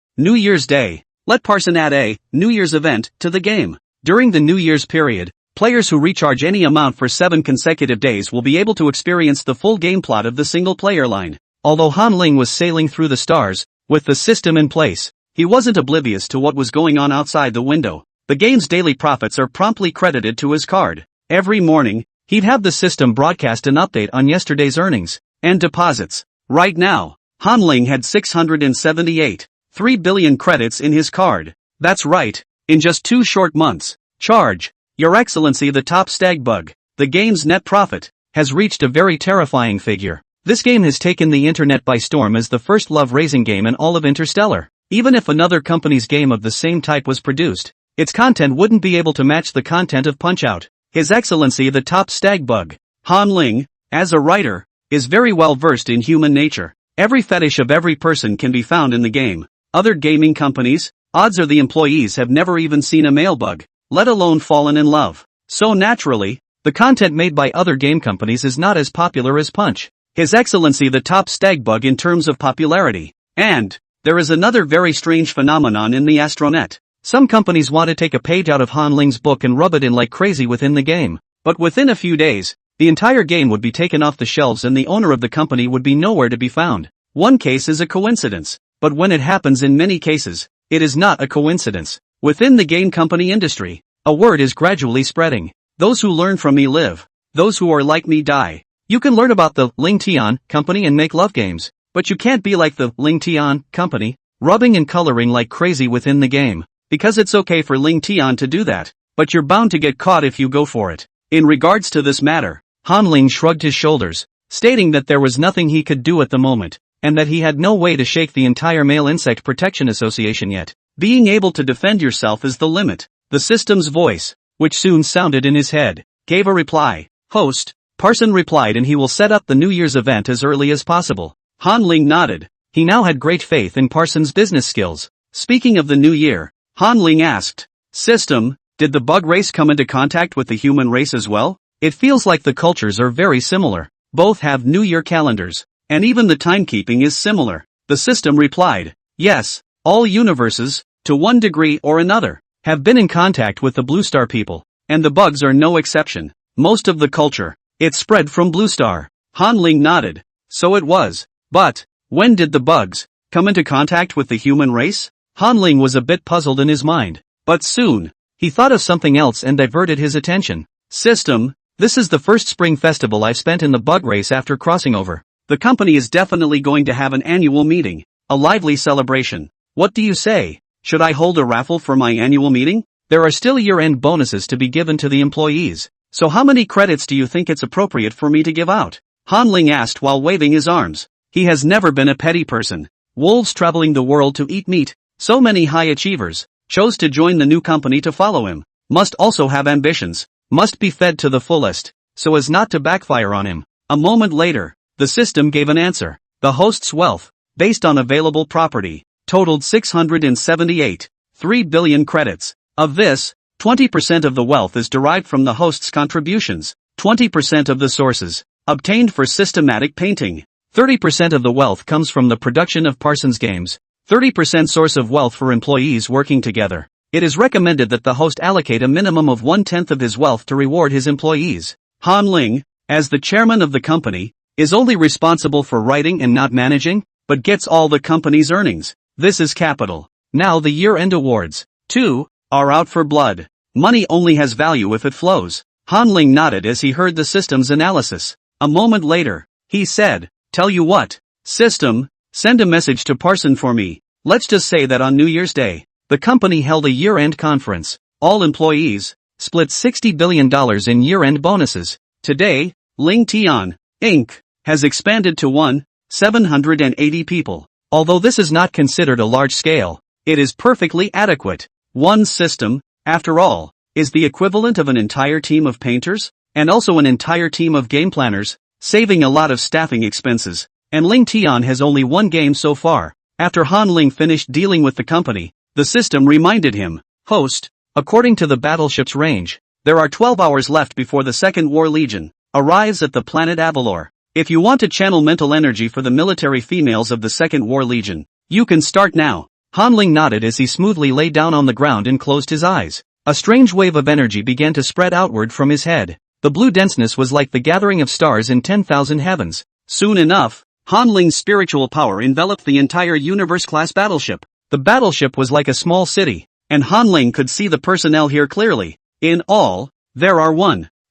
Day. Let Parson add a New Year's event to the game. During the New Year's period, players who recharge any amount for 7 consecutive days will be able to experience the full game plot of the single-player line." Although Han Ling was sailing through the stars, with the system in place, he wasn't oblivious to what was going on outside the window. The game's daily profits are promptly credited to his card. Every morning, he'd have the system broadcast an update on yesterday's earnings and deposits. Right now, Han Ling had 678.3 billion credits in his card. That's right, in just 2 short months. Charge, Your Excellency, the top stag bug, the game's net profit, has reached a very terrifying figure. This game has taken the internet by storm as the first love-raising game in all of Interstellar. Even if another company's game of the same type was produced, its content wouldn't be able to match the content of Punch-Out. His Excellency, the top stag bug, Han Ling, as a writer, is very well versed in human nature. Every fetish of every person can be found in the game. Other gaming companies, odds are the employees have never even seen a male bug, let alone fallen in love. So naturally, the content made by other game companies is not as popular as Punch. His Excellency, the top stag bug in terms of popularity. And there is another very strange phenomenon in the Astronet. Some companies want to take a page out of Han Ling's book and rub it in like crazy within the game. But within a few days, the entire game would be taken off the shelves and the owner of the company would be nowhere to be found. One case is a coincidence, but when it happens in many cases, it is not a coincidence. Within the game company industry, a word is gradually spreading. Those who learn from me live. Those who are like me die. You can learn about the Ling Tian company and make love games, but you can't be like the Ling Tian company, rubbing and coloring like crazy within the game, because it's okay for Ling Tian to do that, but you're bound to get caught if you go for it. In regards to this matter, Han Ling shrugged his shoulders, stating that there was nothing he could do at the moment, and that he had no way to shake the entire Male Insect Protection Association yet. Being able to defend yourself is the limit. The system's voice, which soon sounded in his head, gave a reply. Host, Parson replied, and he will set up the New Year's event as early as possible. Han Ling nodded. He now had great faith in Parson's business skills. Speaking of the new year, Han Ling asked, "System, did the bug race come into contact with the human race as well? It feels like the cultures are very similar. Both have New Year calendars, and even the timekeeping is similar." The system replied, "Yes, all universes, to one degree or another, have been in contact with the Blue Star people, and the bugs are no exception. Most of the culture, it spread from Blue Star." Han Ling nodded. So it was. But, when did the bugs come into contact with the human race? Han Ling was a bit puzzled in his mind. But soon, he thought of something else and diverted his attention. "System, this is the first spring festival I've spent in the bug race after crossing over. The company is definitely going to have an annual meeting, a lively celebration. What do you say? Should I hold a raffle for my annual meeting? There are still year-end bonuses to be given to the employees. So how many credits do you think it's appropriate for me to give out?" Han Ling asked while waving his arms. He has never been a petty person. Wolves traveling the world to eat meat. So many high achievers chose to join the new company to follow him. Must also have ambitions. Must be fed to the fullest, so as not to backfire on him. A moment later, the system gave an answer. The host's wealth, based on available property, totaled 678.3 billion credits. Of this, 20% of the wealth is derived from the host's contributions, 20% of the sources obtained for systematic painting, 30% of the wealth comes from the production of Parsons games, 30% source of wealth for employees working together. It is recommended that the host allocate a minimum of 1/10 of his wealth to reward his employees. Han Ling, as the chairman of the company, is only responsible for writing and not managing, but gets all the company's earnings. This is capital. Now the year-end awards, too, are out for blood. Money only has value if it flows. Han Ling nodded as he heard the system's analysis. A moment later, he said, "Tell you what, system, send a message to Parson for me. Let's just say that on New Year's Day, the company held a year-end conference. All employees, split $60 billion in year-end bonuses. Today, Ling Tian, Inc. has expanded to 780 people. Although this is not considered a large scale, it is perfectly adequate. One system, after all, is the equivalent of an entire team of painters, and also an entire team of game planners, saving a lot of staffing expenses. And Ling Tian has only one game so far. After Han Ling finished dealing with the company, the system reminded him, "Host, according to the battleship's range, there are 12 hours left before the Second War Legion arrives at the planet Avalor. If you want to channel mental energy for the military females of the Second War Legion, you can start now." Han Ling nodded as he smoothly lay down on the ground and closed his eyes. A strange wave of energy began to spread outward from his head. The blue denseness was like the gathering of stars in 10,000 heavens. Soon enough, Han Ling's spiritual power enveloped the entire universe-class battleship. The battleship was like a small city, and Han Ling could see the personnel here clearly. In all, there are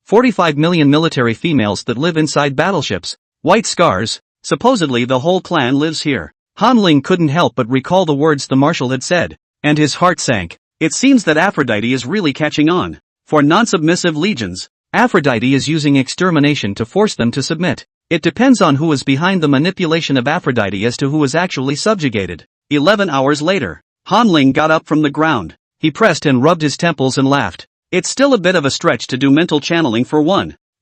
45 million military females that live inside battleships. White Scars, supposedly the whole clan lives here. Han Ling couldn't help but recall the words the marshal had said, and his heart sank. It seems that Aphrodite is really catching on. For non-submissive legions, Aphrodite is using extermination to force them to submit. It depends on who is behind the manipulation of Aphrodite as to who is actually subjugated. 11 hours later, Han Ling got up from the ground. He pressed and rubbed his temples and laughed. It's still a bit of a stretch to do mental channeling for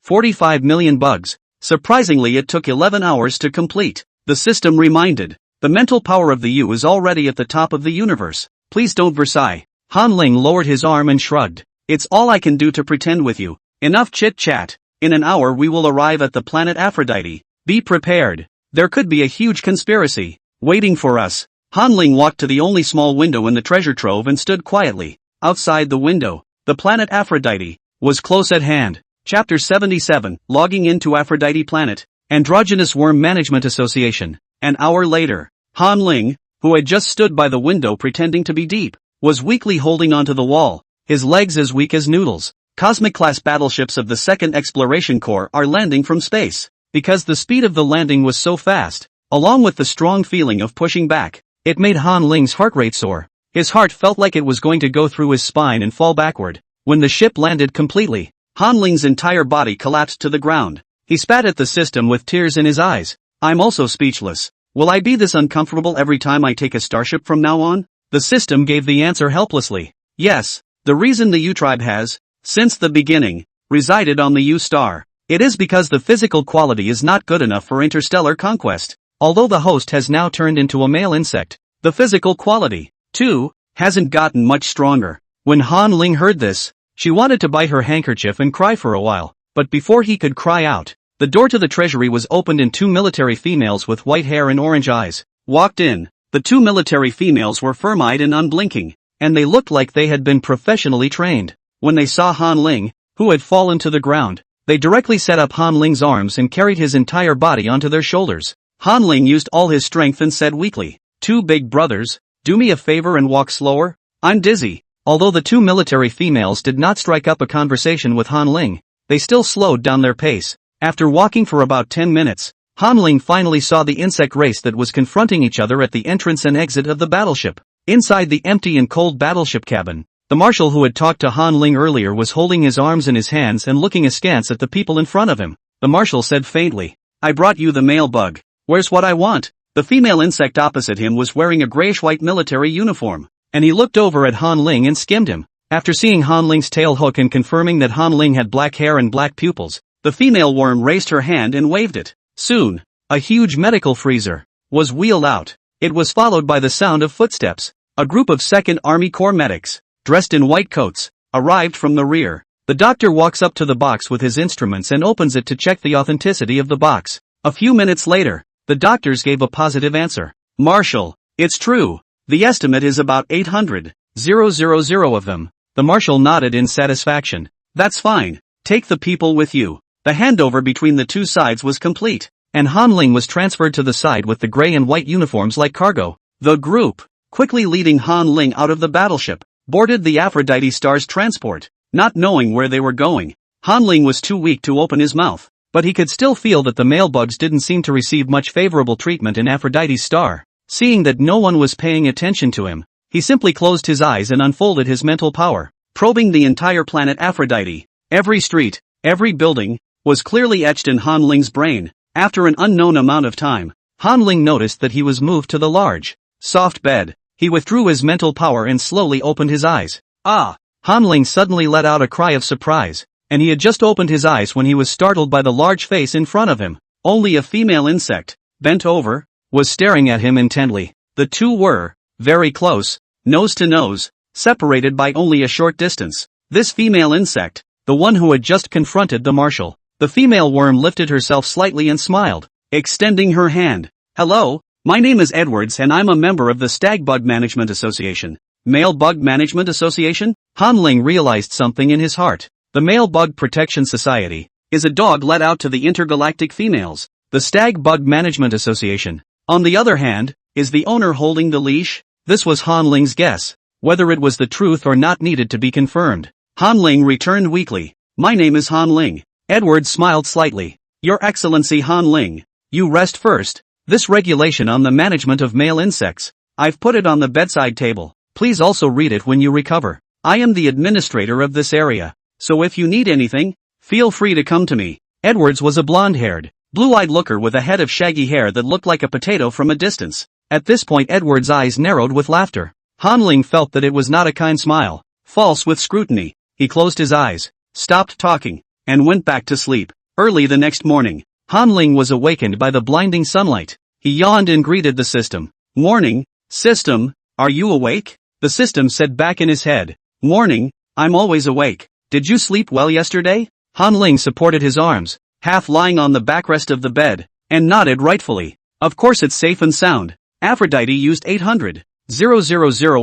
45 million bugs. Surprisingly, it took 11 hours to complete. The system reminded, "The mental power of the U is already at the top of the universe. Please don't Versailles." Han Ling lowered his arm and shrugged. "It's all I can do to pretend with you. Enough chit-chat. In an hour we will arrive at the planet Aphrodite. Be prepared. There could be a huge conspiracy waiting for us." Han Ling walked to the only small window in the treasure trove and stood quietly. Outside the window, the planet Aphrodite was close at hand. Chapter 77, Logging into Aphrodite Planet, Androgynous Worm Management Association. An hour later, Han Ling, who had just stood by the window pretending to be deep, was weakly holding onto the wall, his legs as weak as noodles. Cosmic-class battleships of the 2nd Exploration Corps are landing from space. Because the speed of the landing was so fast, along with the strong feeling of pushing back, it made Han Ling's heart rate soar. His heart felt like it was going to go through his spine and fall backward. When the ship landed completely, Han Ling's entire body collapsed to the ground. He spat at the system with tears in his eyes. "I'm also speechless. Will I be this uncomfortable every time I take a starship from now on?" The system gave the answer helplessly. "Yes, the reason the U-tribe has, since the beginning, resided on the U-star. It is because the physical quality is not good enough for interstellar conquest. Although the host has now turned into a male insect, the physical quality, too, hasn't gotten much stronger." When Han Ling heard this, she wanted to bite her handkerchief and cry for a while, but before he could cry out, the door to the treasury was opened and 2 military females with white hair and orange eyes walked in. The 2 military females were firm-eyed and unblinking, and they looked like they had been professionally trained. When they saw Han Ling, who had fallen to the ground, they directly set up Han Ling's arms and carried his entire body onto their shoulders. Han Ling used all his strength and said weakly, "Two big brothers, do me a favor and walk slower. I'm dizzy." Although the 2 military females did not strike up a conversation with Han Ling, they still slowed down their pace. After walking for about 10 minutes, Han Ling finally saw the insect race that was confronting each other at the entrance and exit of the battleship. Inside the empty and cold battleship cabin, the marshal who had talked to Han Ling earlier was holding his arms in his hands and looking askance at the people in front of him. The marshal said faintly, "I brought you the male bug. Where's what I want?" The female insect opposite him was wearing a grayish-white military uniform, and he looked over at Han Ling and skimmed him. After seeing Han Ling's tail hook and confirming that Han Ling had black hair and black pupils, the female worm raised her hand and waved it. Soon, a huge medical freezer was wheeled out. It was followed by the sound of footsteps. A group of 2nd Army Corps medics, dressed in white coats, arrived from the rear. The doctor walks up to the box with his instruments and opens it to check the authenticity of the box. A few minutes later, the doctors gave a positive answer. "Marshal, it's true. The estimate is about 800,000 of them." The marshal nodded in satisfaction. "That's fine. Take the people with you." The handover between the 2 sides was complete, and Han Ling was transferred to the side with the gray and white uniforms like cargo. The group, quickly leading Han Ling out of the battleship, boarded the Aphrodite Star's transport. Not knowing where they were going, Han Ling was too weak to open his mouth, but he could still feel that the male bugs didn't seem to receive much favorable treatment in Aphrodite's star. Seeing that no one was paying attention to him, he simply closed his eyes and unfolded his mental power. probing the entire planet Aphrodite. Every street, every building, was clearly etched in Han Ling's brain. After an unknown amount of time, Han Ling noticed that he was moved to the large, soft bed. He withdrew his mental power and slowly opened his eyes. Ah! Han Ling suddenly let out a cry of surprise, and he had just opened his eyes when he was startled by the large face in front of him. Only a female insect, bent over, was staring at him intently. The two were very close, nose to nose, separated by only a short distance. This female insect, the one who had just confronted the marshal. The female worm lifted herself slightly and smiled, extending her hand. Hello, my name is Edwards and I'm a member of the Stag Bug Management Association. Male Bug Management Association? Han Ling realized something in his heart. The Male Bug Protection Society is a dog let out to the intergalactic females. The Stag Bug Management Association, on the other hand, is the owner holding the leash? This was Han Ling's guess. Whether it was the truth or not needed to be confirmed. Han Ling returned weakly. My name is Han Ling. Edward smiled slightly. Your Excellency Han Ling, you rest first. This regulation on the management of male insects, I've put it on the bedside table. Please also read it when you recover. I am the administrator of this area, so if you need anything, feel free to come to me. Edwards was a blonde-haired, blue-eyed looker with a head of shaggy hair that looked like a potato from a distance. At this point Edward's eyes narrowed with laughter. Han Ling felt that it was not a kind smile, false with scrutiny. He closed his eyes, stopped talking, and went back to sleep. Early the next morning, Han Ling was awakened by the blinding sunlight. He yawned and greeted the system. Morning, system, are you awake? The system said back in his head. Morning, I'm always awake. Did you sleep well yesterday? Han Ling supported his arms, half lying on the backrest of the bed, and nodded rightfully. Of course it's safe and sound. Aphrodite used 800,000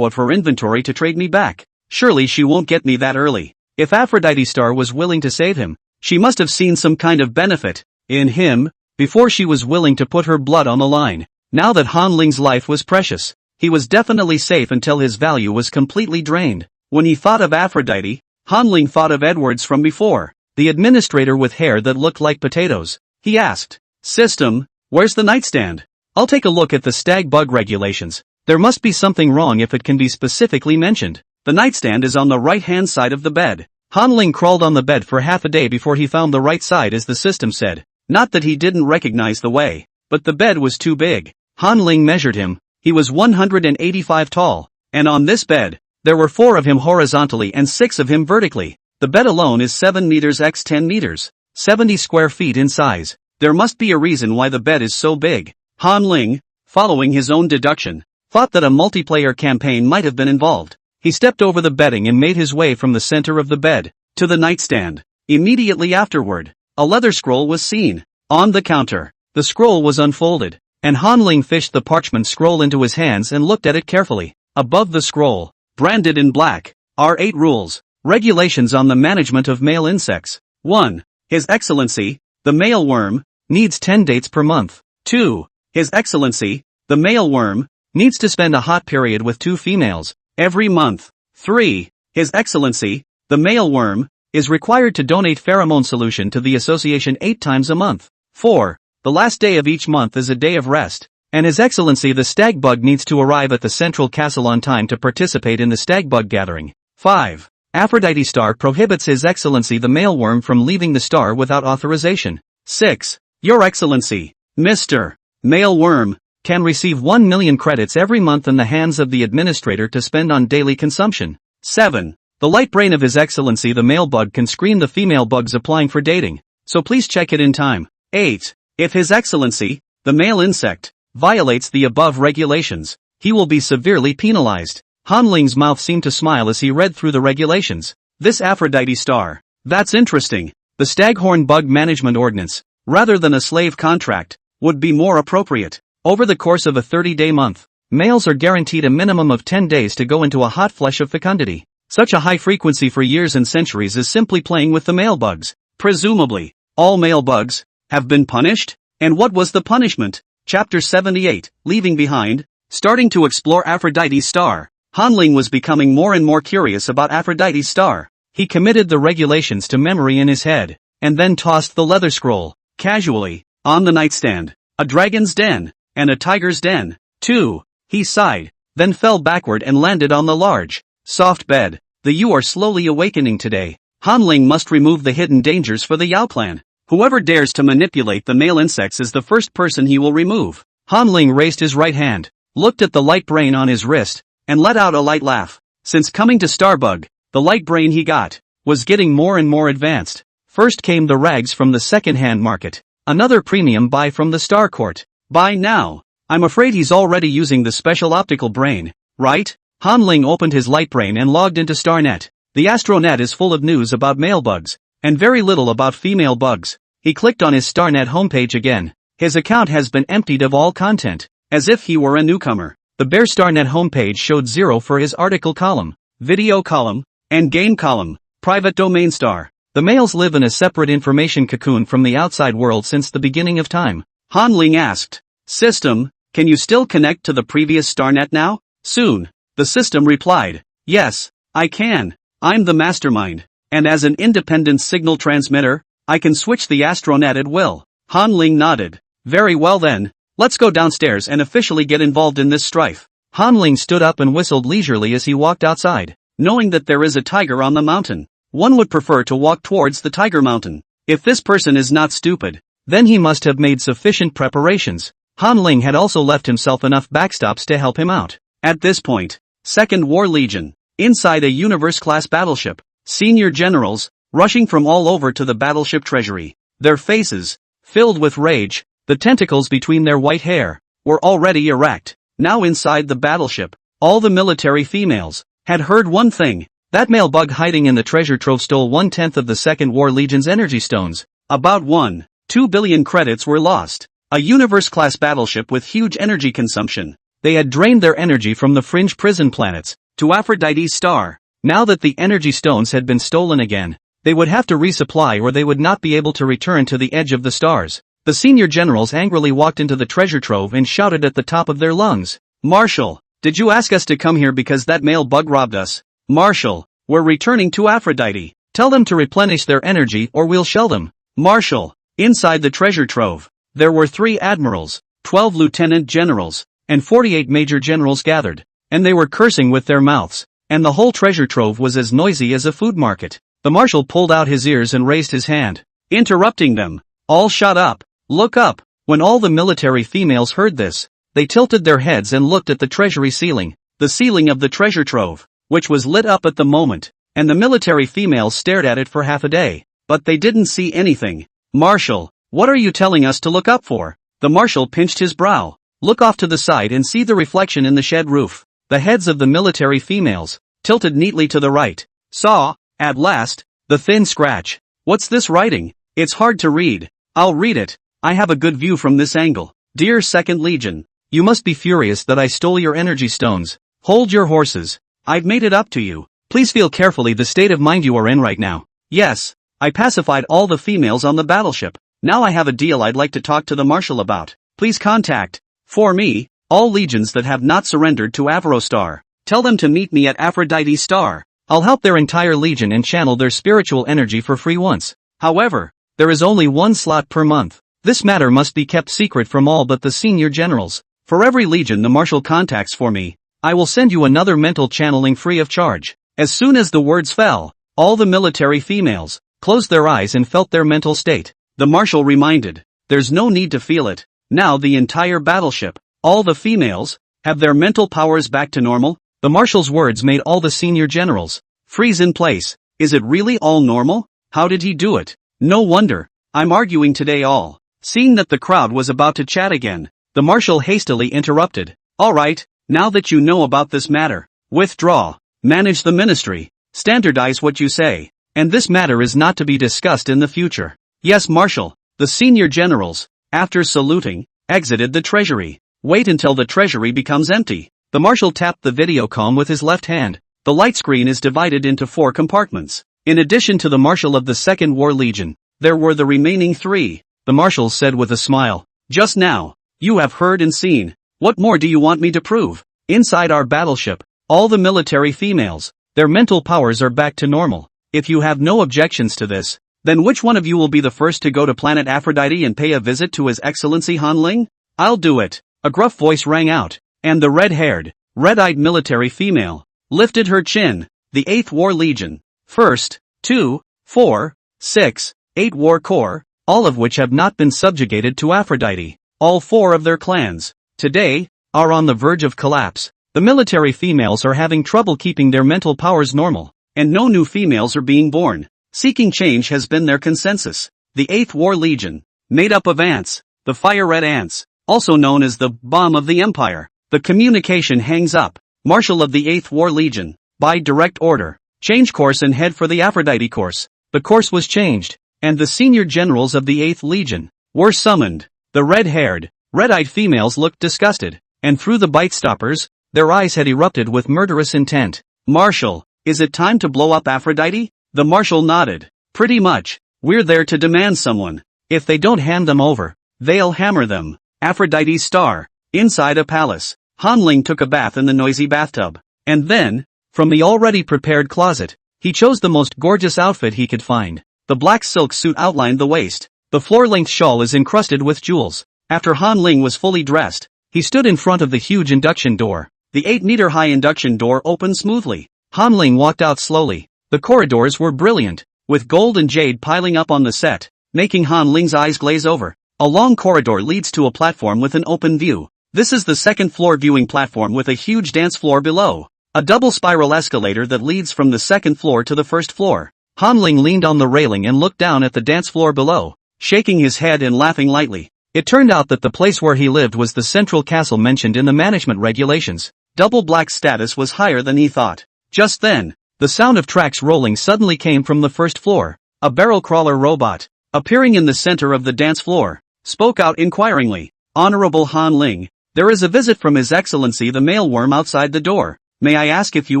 of her inventory to trade me back. Surely she won't get me that early. If Aphrodite Star was willing to save him, she must have seen some kind of benefit in him before she was willing to put her blood on the line. Now that Han Ling's life was precious, he was definitely safe until his value was completely drained. When he thought of Aphrodite, Han Ling thought of Edwards from before, the administrator with hair that looked like potatoes. He asked, System, where's the nightstand? I'll take a look at the stag bug regulations. There must be something wrong if it can be specifically mentioned. The nightstand is on the right-hand side of the bed. Han Ling crawled on the bed for half a day before he found the right side as the system said. Not that he didn't recognize the way, but the bed was too big. Han Ling measured him. He was 185 tall, and on this bed, there were 4 of him horizontally and 6 of him vertically. The bed alone is 7 meters x 10 meters, 70 square feet in size. There must be a reason why the bed is so big. Han Ling, following his own deduction, thought that a multiplayer campaign might have been involved. He stepped over the bedding and made his way from the center of the bed to the nightstand. Immediately afterward, a leather scroll was seen on the counter. The scroll was unfolded, and Han Ling fished the parchment scroll into his hands and looked at it carefully. Above the scroll, branded in black, are 8 rules, regulations on the management of male insects. 1. His Excellency, the male worm, needs 10 dates per month. 2. His Excellency, the male worm, needs to spend a hot period with 2 females every month. 3. His Excellency, the male worm, is required to donate pheromone solution to the association 8 times a month. 4. The last day of each month is a day of rest, and His Excellency the stag bug needs to arrive at the central castle on time to participate in the stag bug gathering. 5. Aphrodite Star prohibits His Excellency the male worm from leaving the star without authorization. 6. Your Excellency, Mr. Male Worm, can receive 1 million credits every month in the hands of the administrator to spend on daily consumption. 7. The light brain of His Excellency the male bug can screen the female bugs applying for dating, so please check it in time. 8. If His Excellency, the male insect, violates the above regulations, he will be severely penalized. Han Ling's mouth seemed to smile as he read through the regulations. This Aphrodite Star. That's interesting. The Staghorn Bug Management Ordinance, rather than a slave contract, would be more appropriate. Over the course of a 30-day month, males are guaranteed a minimum of 10 days to go into a hot flush of fecundity. Such a high frequency for years and centuries is simply playing with the male bugs. Presumably, all male bugs have been punished? And what was the punishment? Chapter 78, Leaving Behind. Starting to explore Aphrodite's Star, Han Ling was becoming more and more curious about Aphrodite's Star. He committed the regulations to memory in his head, and then tossed the leather scroll, casually, on the nightstand. A dragon's den, and a tiger's den, too. He sighed, then fell backward and landed on the large, soft bed. The you are slowly awakening today. Hanling must remove the hidden dangers for the Yao clan. Whoever dares to manipulate the male insects is the first person he will remove. Hanling raised his right hand, looked at the light brain on his wrist, and let out a light laugh. Since coming to Starbug, the light brain he got was getting more and more advanced. First came the rags from the second-hand market, another premium buy from the Star Court. Buy now. I'm afraid he's already using the special optical brain, right? Hanling opened his light brain and logged into StarNet. The Astronet is full of news about male bugs, and very little about female bugs. He clicked on his StarNet homepage again. His account has been emptied of all content, as if he were a newcomer. The bare StarNet homepage showed 0 for his article column, video column, and game column, private domain star. The males live in a separate information cocoon from the outside world since the beginning of time. Hanling asked, "System, can you still connect to the previous StarNet now?" "Soon." The system replied, "Yes, I can. I'm the mastermind, and as an independent signal transmitter, I can switch the Astronet at will." Hanling nodded. "Very well then, let's go downstairs and officially get involved in this strife." Hanling stood up and whistled leisurely as he walked outside, knowing that there is a tiger on the mountain. One would prefer to walk towards the tiger mountain. If this person is not stupid, then he must have made sufficient preparations. Hanling had also left himself enough backstops to help him out. At this point, Second War Legion, inside a Universe-class battleship, senior generals, rushing from all over to the battleship treasury. Their faces, filled with rage, the tentacles between their white hair, were already erect. Now inside the battleship, all the military females had heard one thing. That male bug hiding in the treasure trove stole 1/10 of the Second War Legion's energy stones. About 1.2 billion credits were lost. A Universe-class battleship with huge energy consumption. They had drained their energy from the fringe prison planets to Aphrodite's star. Now that the energy stones had been stolen again, they would have to resupply or they would not be able to return to the edge of the stars. The senior generals angrily walked into the treasure trove and shouted at the top of their lungs, "Marshal, did you ask us to come here because that male bug robbed us? Marshal, we're returning to Aphrodite. Tell them to replenish their energy or we'll shell them." Marshal. Inside the treasure trove, there were 3 admirals, 12 lieutenant generals, and 48 major generals gathered, and they were cursing with their mouths, and the whole treasure trove was as noisy as a food market. The marshal pulled out his ears and raised his hand, interrupting them. "All shut up. Look up." When all the military females heard this, they tilted their heads and looked at the treasury ceiling, the ceiling of the treasure trove, which was lit up at the moment, and the military females stared at it for half a day, but they didn't see anything. "Marshal, what are you telling us to look up for?" The marshal pinched his brow. "Look off to the side and see the reflection in the shed roof." The heads of the military females tilted neatly to the right, saw, at last, the thin scratch. "What's this writing? It's hard to read." "I'll read it. I have a good view from this angle. Dear Second Legion, you must be furious that I stole your energy stones. Hold your horses. I've made it up to you. Please feel carefully the state of mind you are in right now. Yes, I pacified all the females on the battleship. Now I have a deal I'd like to talk to the marshal about. Please contact, for me, all legions that have not surrendered to Avrostar. Tell them to meet me at Aphrodite's star. I'll help their entire legion and channel their spiritual energy for free once. However, there is only 1 slot per month. This matter must be kept secret from all but the senior generals. For every legion the marshal contacts for me, I will send you another mental channeling free of charge." As soon as the words fell, all the military females closed their eyes and felt their mental state. The marshal reminded, "There's no need to feel it. Now the entire battleship, all the females, have their mental powers back to normal." The marshal's words made all the senior generals freeze in place. Is it really all normal? How did he do it? No wonder. I'm arguing today all. Seeing that the crowd was about to chat again, the marshal hastily interrupted. "All right, now that you know about this matter, withdraw, manage the ministry, standardize what you say, and this matter is not to be discussed in the future." "Yes, Marshal." The senior generals, after saluting, exited the treasury. "Wait until the treasury becomes empty." The marshal tapped the videocom with his left hand. The light screen is divided into 4 compartments. In addition to the marshal of the Second War Legion, there were the remaining 3. The marshal said with a smile, "Just now, you have heard and seen. What more do you want me to prove?" Inside our battleship, all the military females, their mental powers are back to normal. If you have no objections to this, then which one of you will be the first to go to planet Aphrodite and pay a visit to His Excellency Hanling? "I'll do it." A gruff voice rang out, and the red-haired, red-eyed military female lifted her chin. the 8th War Legion. 1st, 2, 4, 6, 8 War Corps, all of which have not been subjugated to Aphrodite. All 4 of their clans, today, are on the verge of collapse. The military females are having trouble keeping their mental powers normal, and no new females are being born. Seeking change has been their consensus. The 8th War Legion, made up of ants, the fire red ants, also known as the bomb of the empire. The communication hangs up. Marshal of the 8th War Legion, by direct order, change course and head for the Aphrodite course. The course was changed, and the senior generals of the 8th Legion were summoned. The red-haired, red-eyed females looked disgusted, and through the bite stoppers, their eyes had erupted with murderous intent. Marshal, is it time to blow up Aphrodite? The marshal nodded. Pretty much. We're there to demand someone. If they don't hand them over, they'll hammer them. Aphrodite's star. Inside a palace, Hanling took a bath in the noisy bathtub. And then, from the already prepared closet, he chose the most gorgeous outfit he could find. The black silk suit outlined the waist. The floor-length shawl is encrusted with jewels. After Hanling was fully dressed, he stood in front of the huge induction door. The 8-meter-high induction door opened smoothly. Hanling walked out slowly. The corridors were brilliant, with gold and jade piling up on the set, making Hanling's eyes glaze over. A long corridor leads to a platform with an open view. This is the second-floor viewing platform with a huge dance floor below. A double spiral escalator that leads from the second floor to the first floor. Hanling leaned on the railing and looked down at the dance floor below, shaking his head and laughing lightly. It turned out that the place where he lived was the central castle mentioned in the management regulations. Double black status was higher than he thought. Just then, the sound of tracks rolling suddenly came from the first floor. A barrel crawler robot, appearing in the center of the dance floor, spoke out inquiringly. Honorable Hanling, there is a visit from His Excellency the mailworm outside the door. May I ask if you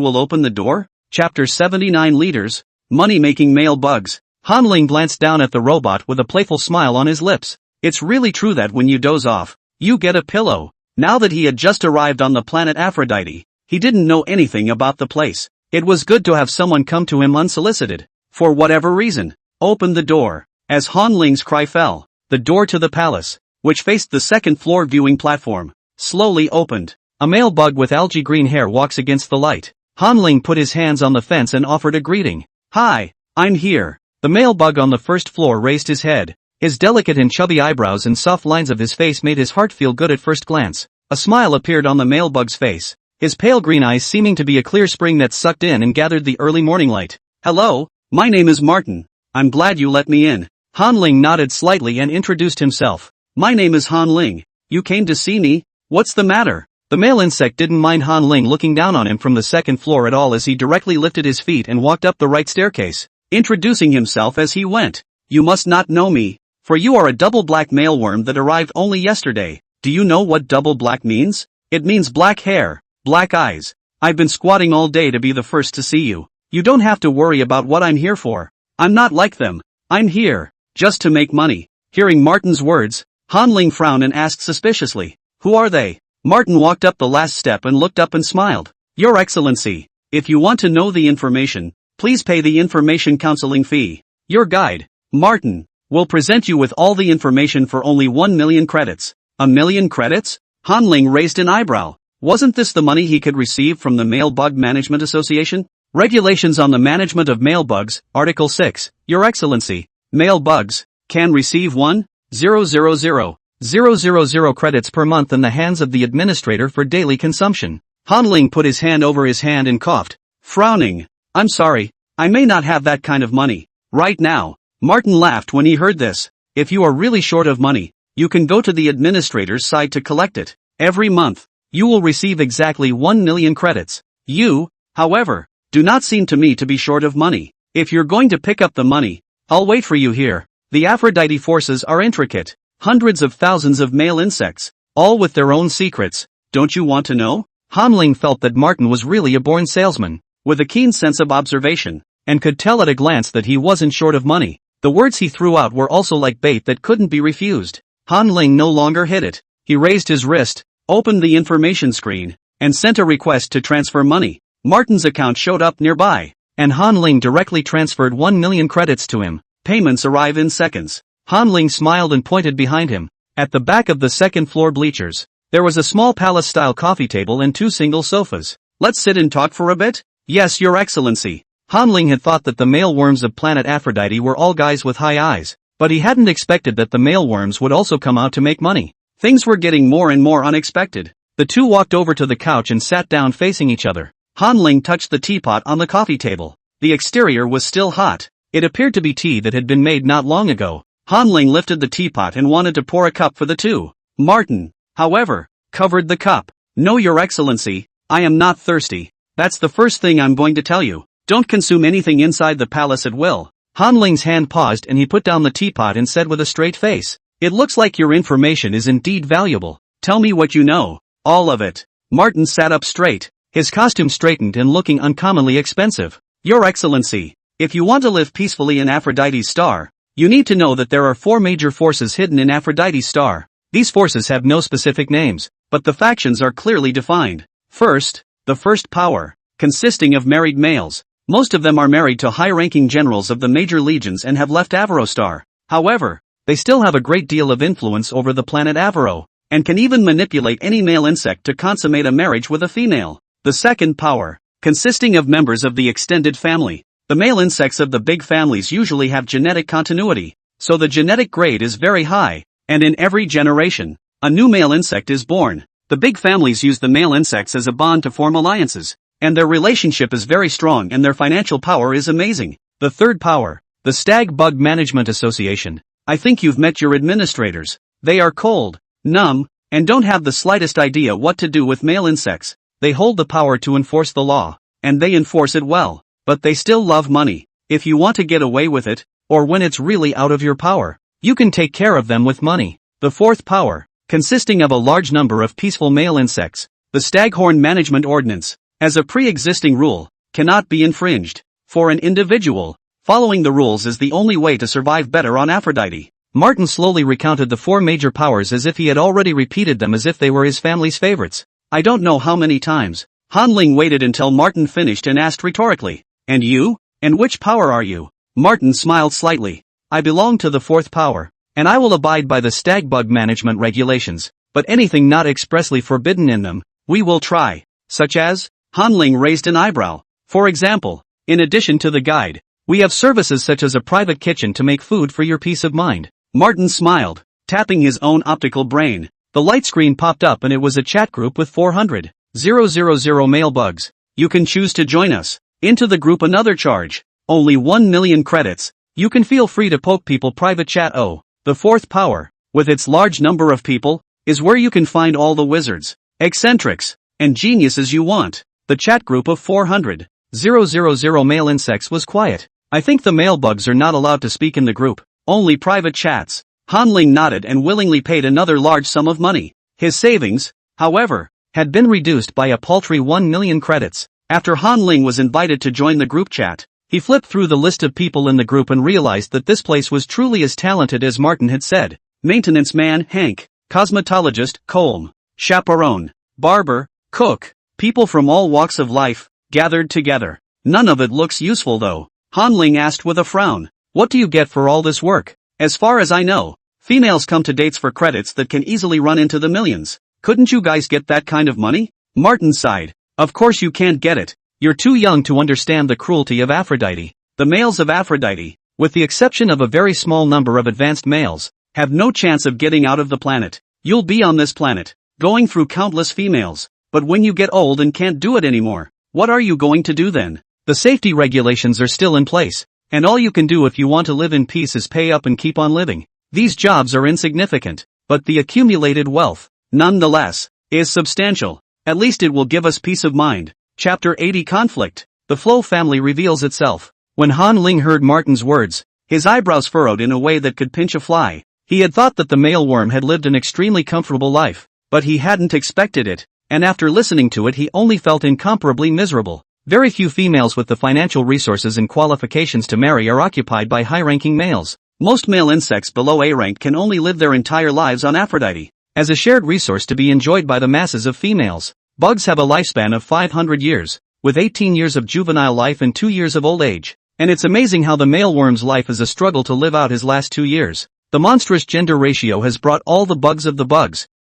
will open the door? Chapter 79 Leaders, Money-Making Mail Bugs. Hanling glanced down at the robot with a playful smile on his lips. It's really true that when you doze off, you get a pillow. Now that he had just arrived on the planet Aphrodite, he didn't know anything about the place. It was good to have someone come to him unsolicited. For whatever reason, open the door. As Hanling's cry fell, the door to the palace, which faced the second-floor viewing platform, slowly opened. A male bug with algae green hair walks against the light. Hanling put his hands on the fence and offered a greeting. Hi, I'm here. The male bug on the first floor raised his head. His delicate and chubby eyebrows and soft lines of his face made his heart feel good at first glance. A smile appeared on the male bug's face, his pale green eyes seeming to be a clear spring that sucked in and gathered the early morning light. Hello, my name is Martin. I'm glad you let me in. Hanling nodded slightly and introduced himself. My name is Hanling. You came to see me? What's the matter? The male insect didn't mind Hanling looking down on him from the second floor at all as he directly lifted his feet and walked up the right staircase, introducing himself as he went. You must not know me, for you are a double black mailworm that arrived only yesterday. Do you know what double black means? It means black hair, black eyes. I've been squatting all day to be the first to see you. You don't have to worry about what I'm here for. I'm not like them. I'm here, just to make money. Hearing Martin's words, Hanling frowned and asked suspiciously, who are they? Martin walked up the last step and looked up and smiled. Your Excellency, if you want to know the information, please pay the information counseling fee. Your guide, Martin, will present you with all the information for only 1 million credits. 1 million credits? Hanling raised an eyebrow. Wasn't this the money he could receive from the Mail Bug Management Association? Regulations on the Management of Mail Bugs, Article 6. Your Excellency, mail bugs can receive 1,000,000 credits per month in the hands of the administrator for daily consumption. Hanling put his hand over his hand and coughed, frowning. I'm sorry, I may not have that kind of money right now. Martin laughed when he heard this. If you are really short of money, you can go to the administrator's side to collect it. Every month, you will receive exactly 1 million credits. You, however, do not seem to me to be short of money. If you're going to pick up the money, I'll wait for you here. The Aphrodite forces are intricate. Hundreds of thousands of male insects, all with their own secrets. Don't you want to know? Hanling felt that Martin was really a born salesman, with a keen sense of observation, and could tell at a glance that he wasn't short of money. The words he threw out were also like bait that couldn't be refused. Hanling no longer hid it. He raised his wrist, opened the information screen, and sent a request to transfer money. Martin's account showed up nearby, and Hanling directly transferred 1 million credits to him. Payments arrive in seconds. Hanling smiled and pointed behind him. At the back of the second-floor bleachers, there was a small palace-style coffee table and 2 single sofas. Let's sit and talk for a bit? Yes, Your Excellency. Hanling had thought that the male worms of planet Aphrodite were all guys with high eyes, but he hadn't expected that the male worms would also come out to make money. Things were getting more and more unexpected. The two walked over to the couch and sat down facing each other. Hanling touched the teapot on the coffee table. The exterior was still hot. It appeared to be tea that had been made not long ago. Hanling lifted the teapot and wanted to pour a cup for the two. Martin, however, covered the cup. No, Your Excellency, I am not thirsty. That's the first thing I'm going to tell you. Don't consume anything inside the palace at will. Hanling's hand paused and he put down the teapot and said with a straight face, "It looks like your information is indeed valuable. Tell me what you know." "All of it." Martin sat up straight, his costume straightened and looking uncommonly expensive. "Your Excellency, if you want to live peacefully in Aphrodite's star, you need to know that there are 4 major forces hidden in Aphrodite's star. These forces have no specific names, but the factions are clearly defined. First, the first power, consisting of married males. Most of them are married to high-ranking generals of the major legions and have left Avarostar. However, they still have a great deal of influence over the planet Avaro, and can even manipulate any male insect to consummate a marriage with a female. The second power, consisting of members of the extended family. The male insects of the big families usually have genetic continuity, so the genetic grade is very high, and in every generation, a new male insect is born. The big families use the male insects as a bond to form alliances, and their relationship is very strong and their financial power is amazing. The third power, the Stag Bug Management Association. I think you've met your administrators. They are cold, numb, and don't have the slightest idea what to do with male insects. They hold the power to enforce the law, and they enforce it well, but they still love money. If you want to get away with it, or when it's really out of your power, you can take care of them with money. The fourth power, consisting of a large number of peaceful male insects. The Staghorn Management Ordinance, as a pre-existing rule, cannot be infringed. For an individual, following the rules is the only way to survive better on Aphrodite. Martin slowly recounted the 4 major powers as if he had already repeated them as if they were his family's favorites. I don't know how many times. Hanling waited until Martin finished and asked rhetorically, "And you? And which power are you?" Martin smiled slightly. "I belong to the 4th power, and I will abide by the stag bug management regulations, but anything not expressly forbidden in them, we will try." "Such as?" Hanling raised an eyebrow. "For example, in addition to the guide, we have services such as a private kitchen to make food for your peace of mind." Martin smiled, tapping his own optical brain. The light screen popped up and it was a chat group with 400,000 male bugs. "You can choose to join us. Into the group another charge. Only 1 million credits. You can feel free to poke people private chat." Oh, the 4th power, with its large number of people, is where you can find all the wizards, eccentrics, and geniuses you want. The chat group of 400,000 male insects was quiet. "I think the male bugs are not allowed to speak in the group. Only private chats." Hanling nodded and willingly paid another large sum of money. His savings, however, had been reduced by a paltry 1 million credits. After Hanling was invited to join the group chat, he flipped through the list of people in the group and realized that this place was truly as talented as Martin had said. Maintenance man Hank, cosmetologist Colm, chaperone, barber, cook, people from all walks of life, gathered together. None of it looks useful though. Hanling asked with a frown, "What do you get for all this work?" "As far as I know, females come to dates for credits that can easily run into the millions. Couldn't you guys get that kind of money?" Martin sighed. "Of course you can't get it. You're too young to understand the cruelty of Aphrodite. The males of Aphrodite, with the exception of a very small number of advanced males, have no chance of getting out of the planet. You'll be on this planet, going through countless females, but when you get old and can't do it anymore, what are you going to do then? The safety regulations are still in place, and all you can do if you want to live in peace is pay up and keep on living. These jobs are insignificant, but the accumulated wealth, nonetheless, is substantial. At least it will give us peace of mind." Chapter 80 Conflict. The Flow family reveals itself. When Hanling heard Martin's words, his eyebrows furrowed in a way that could pinch a fly. He had thought that the male worm had lived an extremely comfortable life, but he hadn't expected it, and after listening to it he only felt incomparably miserable. Very few females with the financial resources and qualifications to marry are occupied by high-ranking males. Most male insects below A rank can only live their entire lives on Aphrodite, as a shared resource to be enjoyed by the masses of females. Bugs have a lifespan of 500 years, with 18 years of juvenile life and 2 years of old age. And it's amazing how the male worm's life is a struggle to live out his last 2 years. The monstrous gender ratio has brought all the bugs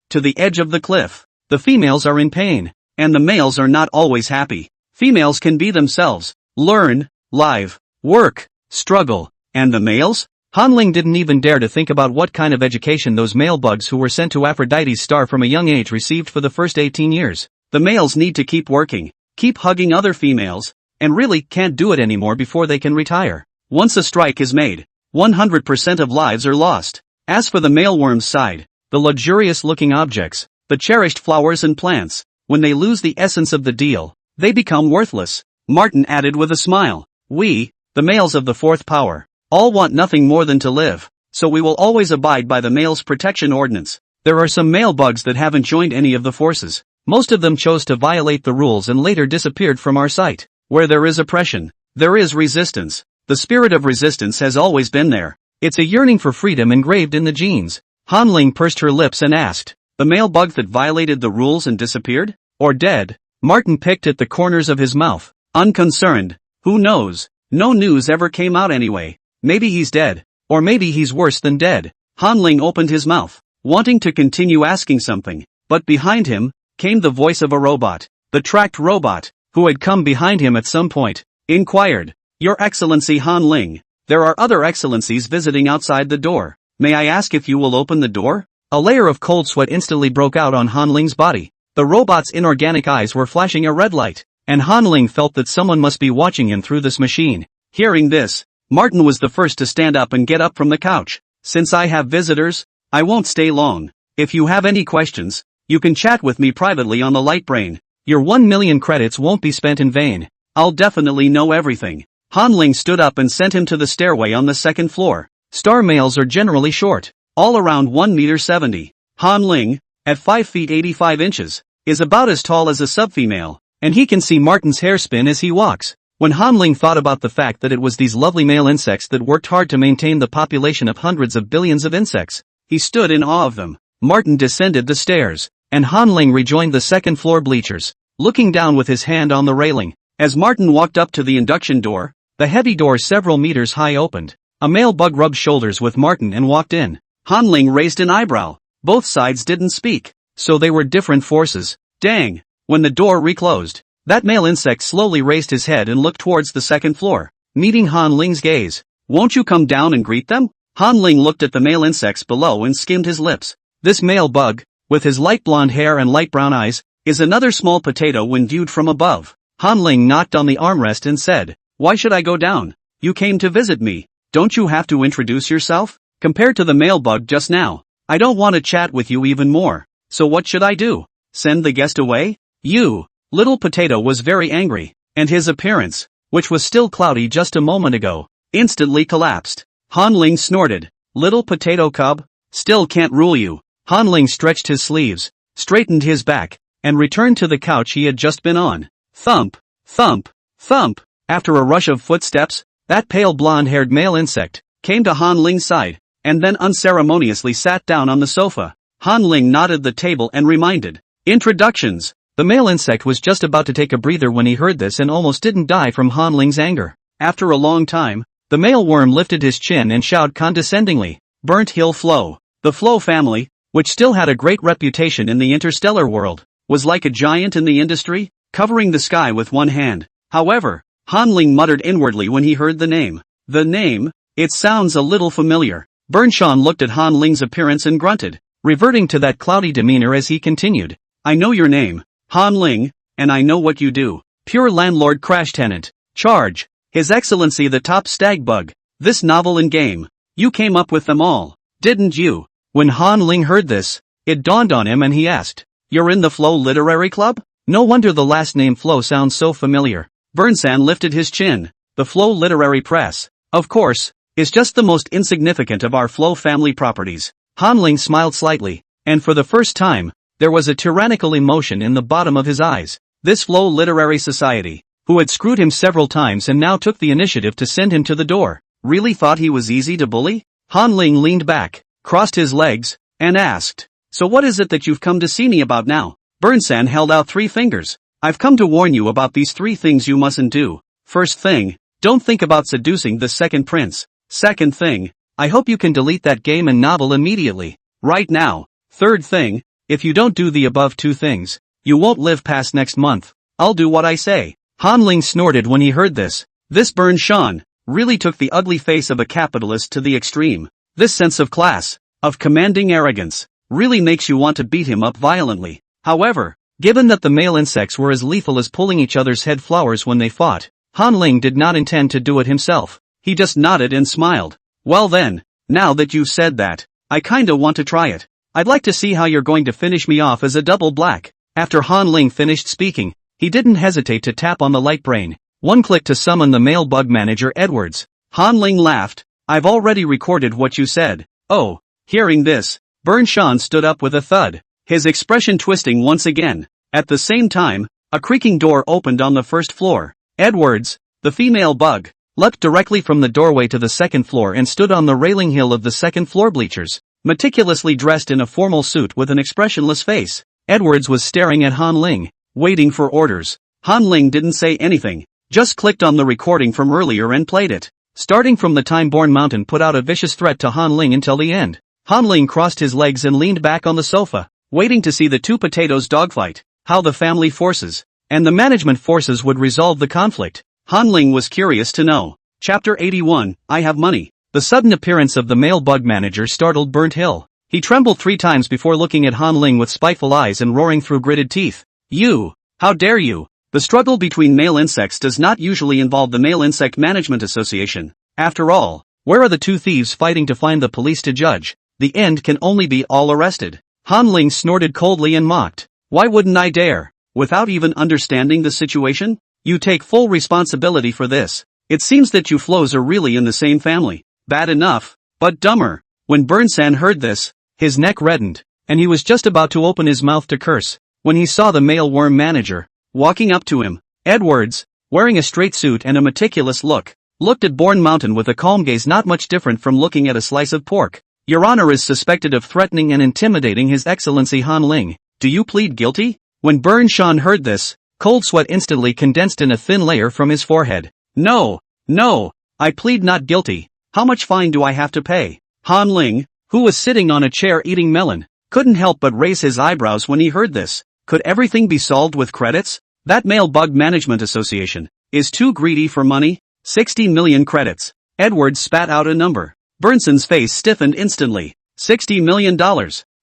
to the edge of the cliff. The females are in pain, and the males are not always happy. Females can be themselves, learn, live, work, struggle. And the males? Hanling didn't even dare to think about what kind of education those male bugs who were sent to Aphrodite's star from a young age received for the first 18 years. The males need to keep working, keep hugging other females, and really can't do it anymore before they can retire. Once a strike is made, 100% of lives are lost. As for the mealworm's side, the luxurious-looking objects, the cherished flowers and plants, when they lose the essence of the deal, they become worthless. Martin added with a smile. We, the males of the fourth power, all want nothing more than to live, so we will always abide by the male's protection ordinance. There are some male bugs that haven't joined any of the forces. Most of them chose to violate the rules and later disappeared from our sight. Where there is oppression, there is resistance. The spirit of resistance has always been there. It's a yearning for freedom engraved in the genes. Hanling pursed her lips and asked, the male bug that violated the rules and disappeared? Or dead? Martin picked at the corners of his mouth, unconcerned. Who knows? No news ever came out anyway. Maybe he's dead. Or maybe he's worse than dead. Hanling opened his mouth, wanting to continue asking something, but behind him came the voice of a robot. The tracked robot, who had come behind him at some point, inquired, Your Excellency Hanling, there are other excellencies visiting outside the door. May I ask if you will open the door? A layer of cold sweat instantly broke out on Hanling's body. The robot's inorganic eyes were flashing a red light, and Hanling felt that someone must be watching him through this machine. Hearing this, Martin was the first to stand up and get up from the couch. Since I have visitors, I won't stay long. If you have any questions, you can chat with me privately on the Light Brain. Your 1 million credits won't be spent in vain. I'll definitely know everything. Hanling stood up and sent him to the stairway on the second floor. Star males are generally short, all around 1.70 meters. Hanling, at 5 feet 85 inches, is about as tall as a subfemale, and he can see Martin's hair spin as he walks. When Hanling thought about the fact that it was these lovely male insects that worked hard to maintain the population of hundreds of billions of insects, he stood in awe of them. Martin descended the stairs, and Hanling rejoined the second floor bleachers, looking down with his hand on the railing. As Martin walked up to the induction door, the heavy door several meters high opened. A male bug rubbed shoulders with Martin and walked in. Hanling raised an eyebrow. Both sides didn't speak, so they were different forces. Dang! When the door reclosed, that male insect slowly raised his head and looked towards the second floor, meeting Hanling's gaze. Won't you come down and greet them? Hanling looked at the male insects below and skimmed his lips. This male bug, with his light blonde hair and light brown eyes, is another small potato when viewed from above. Hanling knocked on the armrest and said, Why should I go down? You came to visit me. Don't you have to introduce yourself? Compared to the male bug just now, I don't want to chat with you even more. So what should I do? Send the guest away? You! Little Potato was very angry, and his appearance, which was still cloudy just a moment ago, instantly collapsed. Hanling snorted. Little Potato Cub? Still can't rule you. Hanling stretched his sleeves, straightened his back, and returned to the couch he had just been on. Thump, thump, thump. After a rush of footsteps, that pale blonde-haired male insect came to Hanling's side, and then unceremoniously sat down on the sofa. Hanling nodded the table and reminded. Introductions. The male insect was just about to take a breather when he heard this and almost didn't die from Hanling's anger. After a long time, the male worm lifted his chin and shouted condescendingly, Burnt Hill Flow. The Flow family, which still had a great reputation in the interstellar world, was like a giant in the industry, covering the sky with one hand. However, Hanling muttered inwardly when he heard the name. The name? It sounds a little familiar. Bernshawn looked at Hanling's appearance and grunted, reverting to that cloudy demeanor as he continued. I know your name, Hanling, and I know what you do. Pure landlord crash tenant. Charge. His Excellency the top stag bug. This novel and game. You came up with them all, didn't you? When Hanling heard this, it dawned on him and he asked, You're in the Flow Literary Club? No wonder the last name Flow sounds so familiar. Bernsan lifted his chin. The Flow Literary Press, of course, is just the most insignificant of our Flow family properties. Hanling smiled slightly, and for the first time, there was a tyrannical emotion in the bottom of his eyes. This Flow Literary Society, who had screwed him several times and now took the initiative to send him to the door, really thought he was easy to bully? Hanling leaned back, crossed his legs, and asked, So what is it that you've come to see me about now? Bernsan held out 3 fingers. I've come to warn you about these 3 things you mustn't do. First thing, don't think about seducing the second prince. Second thing, I hope you can delete that game and novel immediately, right now. Third thing, if you don't do the above 2 things, you won't live past next month. I'll do what I say. Han Ling snorted when he heard this. This Bern Shan really took the ugly face of a capitalist to the extreme. This sense of class, of commanding arrogance, really makes you want to beat him up violently. However, given that the male insects were as lethal as pulling each other's head flowers when they fought, Han Ling did not intend to do it himself. He just nodded and smiled. Well then, now that you've said that, I kinda want to try it. I'd like to see how you're going to finish me off as a double black. After Han Ling finished speaking, he didn't hesitate to tap on the light brain. One click to summon the male bug manager Edwards. Han Ling laughed. I've already recorded what you said. Oh. Hearing this, Bern Shan stood up with a thud, his expression twisting once again. At the same time, a creaking door opened on the first floor. Edwards, the female bug, leapt directly from the doorway to the second floor and stood on the railing hill of the second floor bleachers, meticulously dressed in a formal suit with an expressionless face. Edwards was staring at Han Ling, waiting for orders. Han Ling didn't say anything, just clicked on the recording from earlier and played it. Starting from the time Born Mountain put out a vicious threat to Han Ling until the end. Han Ling crossed his legs and leaned back on the sofa, waiting to see the two potatoes dogfight, how the family forces and the management forces would resolve the conflict. Han Ling was curious to know. Chapter 81, I Have Money. The sudden appearance of the male bug manager startled Burnt Hill. He trembled 3 times before looking at Han Ling with spiteful eyes and roaring through gritted teeth. You! How dare you! The struggle between male insects does not usually involve the Male Insect Management Association. After all, where are the two thieves fighting to find the police to judge? The end can only be all arrested. Han Ling snorted coldly and mocked. Why wouldn't I dare? Without even understanding the situation? You take full responsibility for this. It seems that you flows are really in the same family. Bad enough, but dumber. When Bernsan heard this, his neck reddened, and he was just about to open his mouth to curse, when he saw the male worm manager, walking up to him. Edwards, wearing a straight suit and a meticulous look, looked at Born Mountain with a calm gaze not much different from looking at a slice of pork. Your Honor is suspected of threatening and intimidating His Excellency Han Ling. Do you plead guilty? When Bern Shan heard this, cold sweat instantly condensed in a thin layer from his forehead. No, I plead not guilty. How much fine do I have to pay? Han Ling, who was sitting on a chair eating melon, couldn't help but raise his eyebrows when he heard this. Could everything be solved with credits? That Male Bug Management Association is too greedy for money. 60 million credits. Edwards spat out a number. Bernsen's face stiffened instantly. $60 million.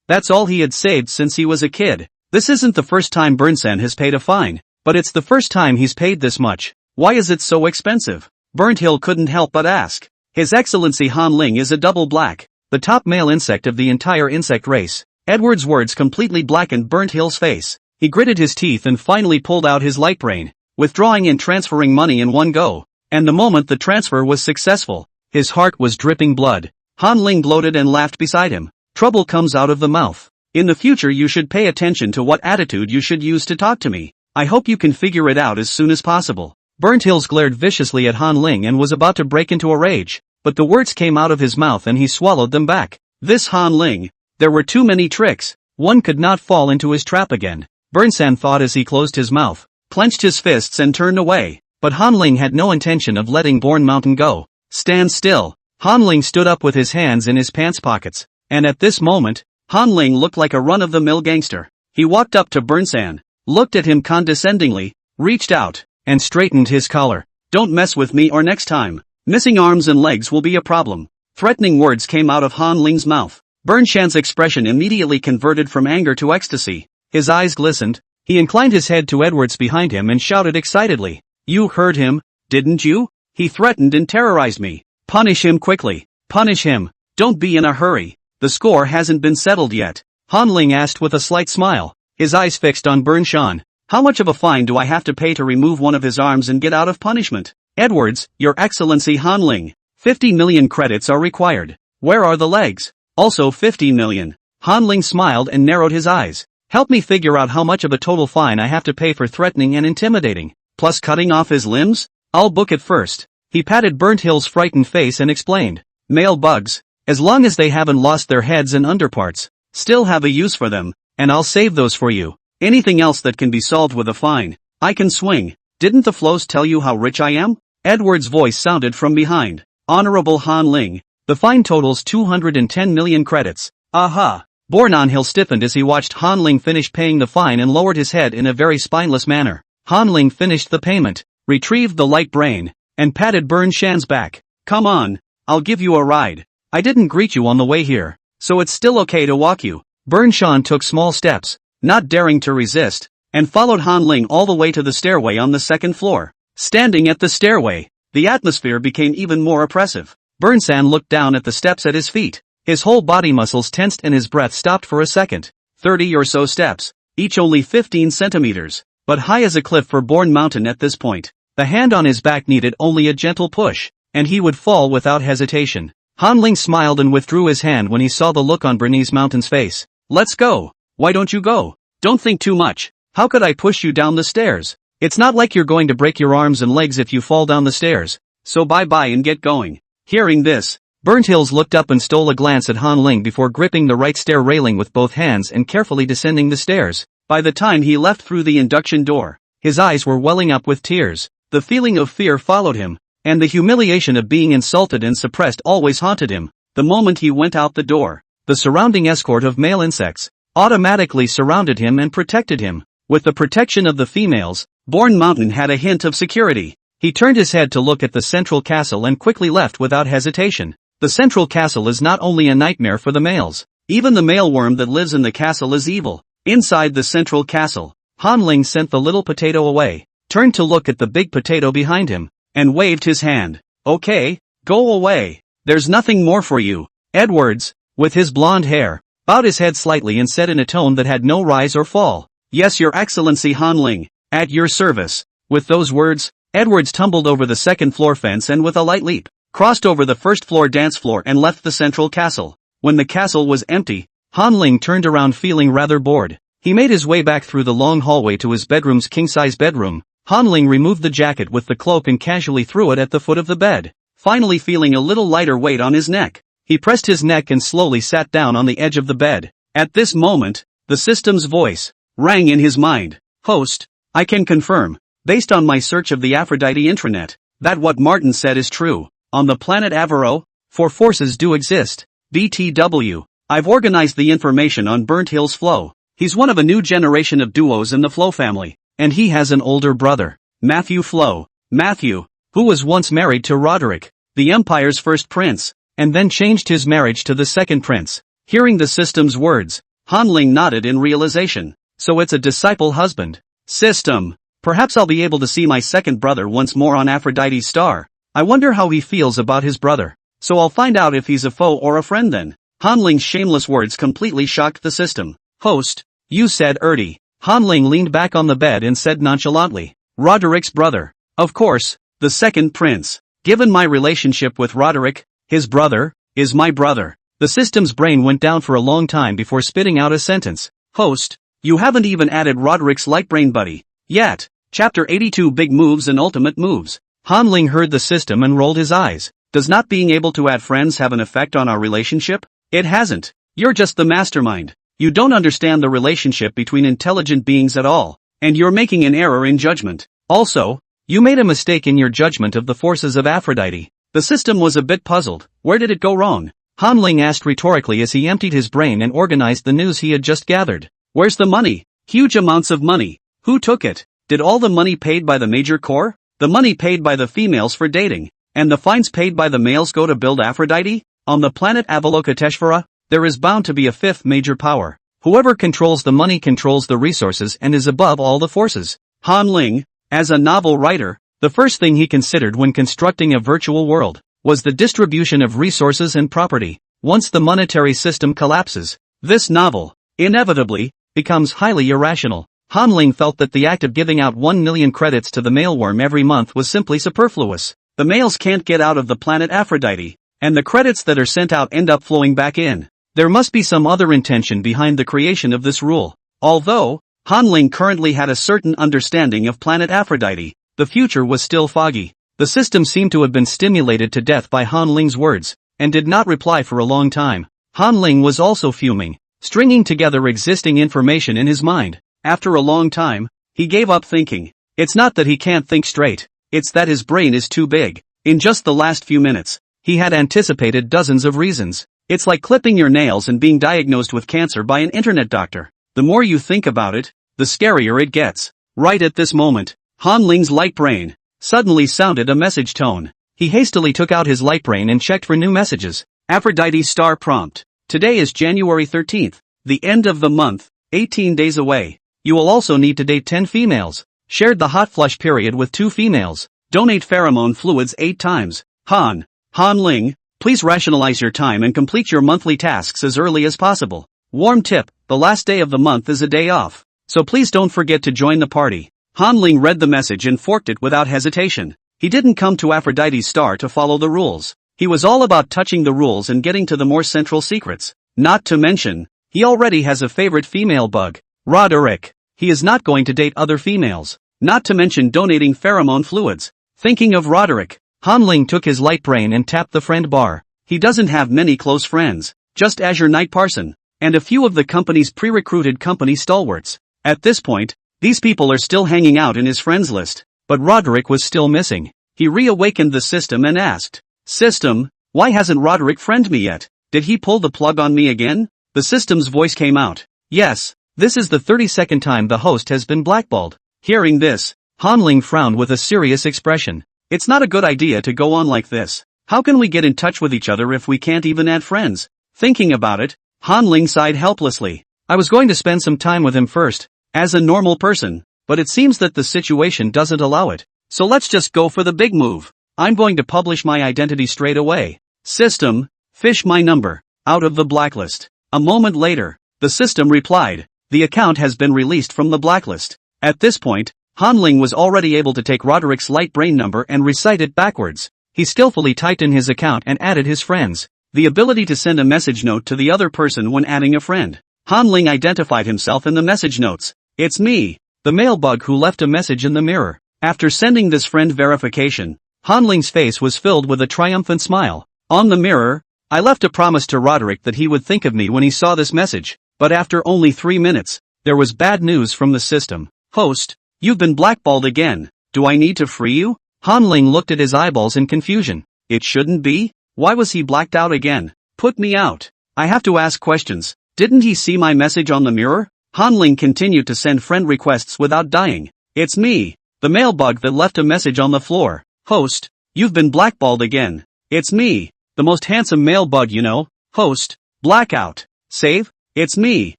That's all he had saved since he was a kid. This isn't the first time Bernsen has paid a fine, but it's the first time he's paid this much. Why is it so expensive? Burnt Hill couldn't help but ask. His Excellency Han Ling is a double black, the top male insect of the entire insect race. Edwards' words completely blackened Burnt Hill's face. He gritted his teeth and finally pulled out his light brain, withdrawing and transferring money in one go. And the moment the transfer was successful, his heart was dripping blood. Han Ling gloated and laughed beside him. Trouble comes out of the mouth. In the future you should pay attention to what attitude you should use to talk to me. I hope you can figure it out as soon as possible. Burnt Hills glared viciously at Han Ling and was about to break into a rage, but the words came out of his mouth and he swallowed them back. This Han Ling. There were too many tricks. One could not fall into his trap again. Bernsan thought as he closed his mouth, clenched his fists and turned away. But Han Ling had no intention of letting Born Mountain go. Stand still. Han Ling stood up with his hands in his pants pockets, and at this moment, Han Ling looked like a run-of-the-mill gangster. He walked up to Bernsan, looked at him condescendingly, reached out, and straightened his collar. Don't mess with me or next time. Missing arms and legs will be a problem. Threatening words came out of Han Ling's mouth. Bernshan's expression immediately converted from anger to ecstasy. His eyes glistened. He inclined his head to Edwards behind him and shouted excitedly. You heard him, didn't you? He threatened and terrorized me. Punish him quickly. Punish him. Don't be in a hurry. The score hasn't been settled yet. Han Ling asked with a slight smile, his eyes fixed on Bernshan. How much of a fine do I have to pay to remove one of his arms and get out of punishment? Edwards, Your Excellency Han Ling. 50 million credits are required. Where are the legs? Also 50 million. Han Ling smiled and narrowed his eyes. Help me figure out how much of a total fine I have to pay for threatening and intimidating. Plus cutting off his limbs? I'll book it first. He patted Burnt Hill's frightened face and explained. Male bugs, as long as they haven't lost their heads and underparts, still have a use for them, and I'll save those for you. Anything else that can be solved with a fine, I can swing. Didn't the flows tell you how rich I am? Edward's voice sounded from behind. Honorable Han Ling, the fine totals 210 million credits. Aha! Born on Hill stiffened as he watched Han Ling finish paying the fine and lowered his head in a very spineless manner. Han Ling finished the payment, retrieved the light brain, and patted Burn Shan's back. Come on, I'll give you a ride. I didn't greet you on the way here, so it's still okay to walk you. Burn Shan took small steps, not daring to resist, and followed Han Ling all the way to the stairway on the second floor. Standing at the stairway, the atmosphere became even more oppressive. Burn Shan looked down at the steps at his feet. His whole body muscles tensed and his breath stopped for a second. 30 or so steps, each only 15 centimeters, but high as a cliff for Bourne Mountain at this point. The hand on his back needed only a gentle push, and he would fall without hesitation. Han Ling smiled and withdrew his hand when he saw the look on Bernese Mountain's face. Let's go. Why don't you go? Don't think too much. How could I push you down the stairs? It's not like you're going to break your arms and legs if you fall down the stairs, so bye-bye and get going. Hearing this, Burnt Hills looked up and stole a glance at Han Ling before gripping the right stair railing with both hands and carefully descending the stairs. By the time he left through the induction door, his eyes were welling up with tears. The feeling of fear followed him, and the humiliation of being insulted and suppressed always haunted him. The moment he went out the door, the surrounding escort of male insects automatically surrounded him and protected him. With the protection of the females, Bourne Mountain had a hint of security. He turned his head to look at the central castle and quickly left without hesitation. The central castle is not only a nightmare for the males, even the male worm that lives in the castle is evil. Inside the central castle, Han Ling sent the little potato away, turned to look at the big potato behind him, and waved his hand. Okay, go away. There's nothing more for you. Edwards, with his blonde hair, bowed his head slightly and said in a tone that had no rise or fall, Yes, Your Excellency Han Ling, at your service. With those words, Edwards tumbled over the second floor fence and with a light leap, crossed over the first floor dance floor and left the central castle. When the castle was empty, Han Ling turned around feeling rather bored. He made his way back through the long hallway to his bedroom's king-size bedroom. Han Ling removed the jacket with the cloak and casually threw it at the foot of the bed. Finally feeling a little lighter weight on his neck, he pressed his neck and slowly sat down on the edge of the bed. At this moment, the system's voice rang in his mind. Host, I can confirm, based on my search of the Aphrodite intranet, that what Martin said is true. On the planet Avaro, 4 forces do exist. BTW, I've organized the information on Burnt Hills Flow. He's one of a new generation of duos in the Flow family, and he has an older brother, Matthew Flow. Matthew, who was once married to Roderick, the Empire's first prince, and then changed his marriage to the second prince. Hearing the system's words, Han Ling nodded in realization. So it's a disciple husband. System. Perhaps I'll be able to see my second brother once more on Aphrodite's star. I wonder how he feels about his brother. So I'll find out if he's a foe or a friend then. Han Ling's shameless words completely shocked the system. Host, you said Erdi. Han Ling leaned back on the bed and said nonchalantly, Roderick's brother. Of course, the second prince. Given my relationship with Roderick, his brother is my brother. The system's brain went down for a long time before spitting out a sentence. Host, you haven't even added Roderick's light brain buddy yet. Chapter 82 Big Moves and Ultimate Moves. Han Ling heard the system and rolled his eyes. Does not being able to add friends have an effect on our relationship? It hasn't. You're just the mastermind. You don't understand the relationship between intelligent beings at all, and you're making an error in judgment. Also, you made a mistake in your judgment of the forces of Aphrodite. The system was a bit puzzled. Where did it go wrong? Han Ling asked rhetorically as he emptied his brain and organized the news he had just gathered. Where's the money? Huge amounts of money. Who took it? Did all the money paid by the major core, the money paid by the females for dating, and the fines paid by the males go to build Aphrodite? On the planet Avalokiteshvara, there is bound to be a fifth major power. Whoever controls the money controls the resources and is above all the forces. Han Ling, as a novel writer, the first thing he considered when constructing a virtual world was the distribution of resources and property. Once the monetary system collapses, this novel, inevitably, becomes highly irrational. Han Ling felt that the act of giving out 1 million credits to the maleworm every month was simply superfluous. The males can't get out of the planet Aphrodite, and the credits that are sent out end up flowing back in. There must be some other intention behind the creation of this rule. Although Han Ling currently had a certain understanding of planet Aphrodite, the future was still foggy. The system seemed to have been stimulated to death by Han Ling's words, and did not reply for a long time. Han Ling was also fuming, stringing together existing information in his mind. After a long time, he gave up thinking. It's not that he can't think straight, it's that his brain is too big. In just the last few minutes, he had anticipated dozens of reasons. It's like clipping your nails and being diagnosed with cancer by an internet doctor. The more you think about it, the scarier it gets. Right at this moment, Han Ling's light brain suddenly sounded a message tone. He hastily took out his light brain and checked for new messages. Aphrodite star prompt. Today is January 13th, the end of the month, 18 days away. You will also need to date 10 females. Shared the hot flush period with 2 females. Donate pheromone fluids 8 times. Han Ling, please rationalize your time and complete your monthly tasks as early as possible. Warm tip, the last day of the month is a day off, so please don't forget to join the party. Han Ling read the message and forked it without hesitation. He didn't come to Aphrodite's star to follow the rules. He was all about touching the rules and getting to the more central secrets. Not to mention, he already has a favorite female bug, Roderick. He is not going to date other females. Not to mention donating pheromone fluids. Thinking of Roderick, Han Ling took his light brain and tapped the friend bar. He doesn't have many close friends, just Azure Knight Parson, and a few of the company's pre-recruited company stalwarts. At this point, these people are still hanging out in his friends list, but Roderick was still missing. He reawakened the system and asked, "System, why hasn't Roderick friended me yet? Did he pull the plug on me again?" The system's voice came out. "Yes, this is the 32nd time the host has been blackballed." Hearing this, Han Ling frowned with a serious expression. It's not a good idea to go on like this. How can we get in touch with each other if we can't even add friends? Thinking about it, Han Ling sighed helplessly. I was going to spend some time with him first, as a normal person, but it seems that the situation doesn't allow it. So let's just go for the big move. I'm going to publish my identity straight away. System, fish my number out of the blacklist. A moment later, the system replied, the account has been released from the blacklist. At this point, Han Ling was already able to take Roderick's light brain number and recite it backwards. He skillfully typed in his account and added his friends. The ability to send a message note to the other person when adding a friend. Han Ling identified himself in the message notes. It's me, the male bug who left a message in the mirror. After sending this friend verification, Han Ling's face was filled with a triumphant smile. On the mirror, I left a promise to Roderick that he would think of me when he saw this message. But after only 3 minutes, there was bad news from the system. Host, you've been blackballed again. Do I need to free you? Han Ling looked at his eyeballs in confusion. It shouldn't be. Why was he blacked out again? Put me out. I have to ask questions. Didn't he see my message on the mirror? Han Ling continued to send friend requests without dying. It's me, the male bug that left a message on the floor. Host, you've been blackballed again. It's me, the most handsome male bug you know. Host, blackout. Save? It's me.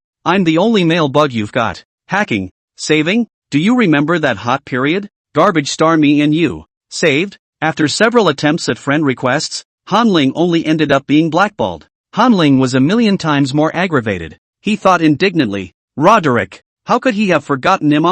I'm the only male bug you've got. Hacking. Saving? Do you remember that hot period? Garbage star me and you. Saved? After several attempts at friend requests, Han Ling only ended up being blackballed. Han Ling was a million times more aggravated. He thought indignantly, Roderick, how could he have forgotten him?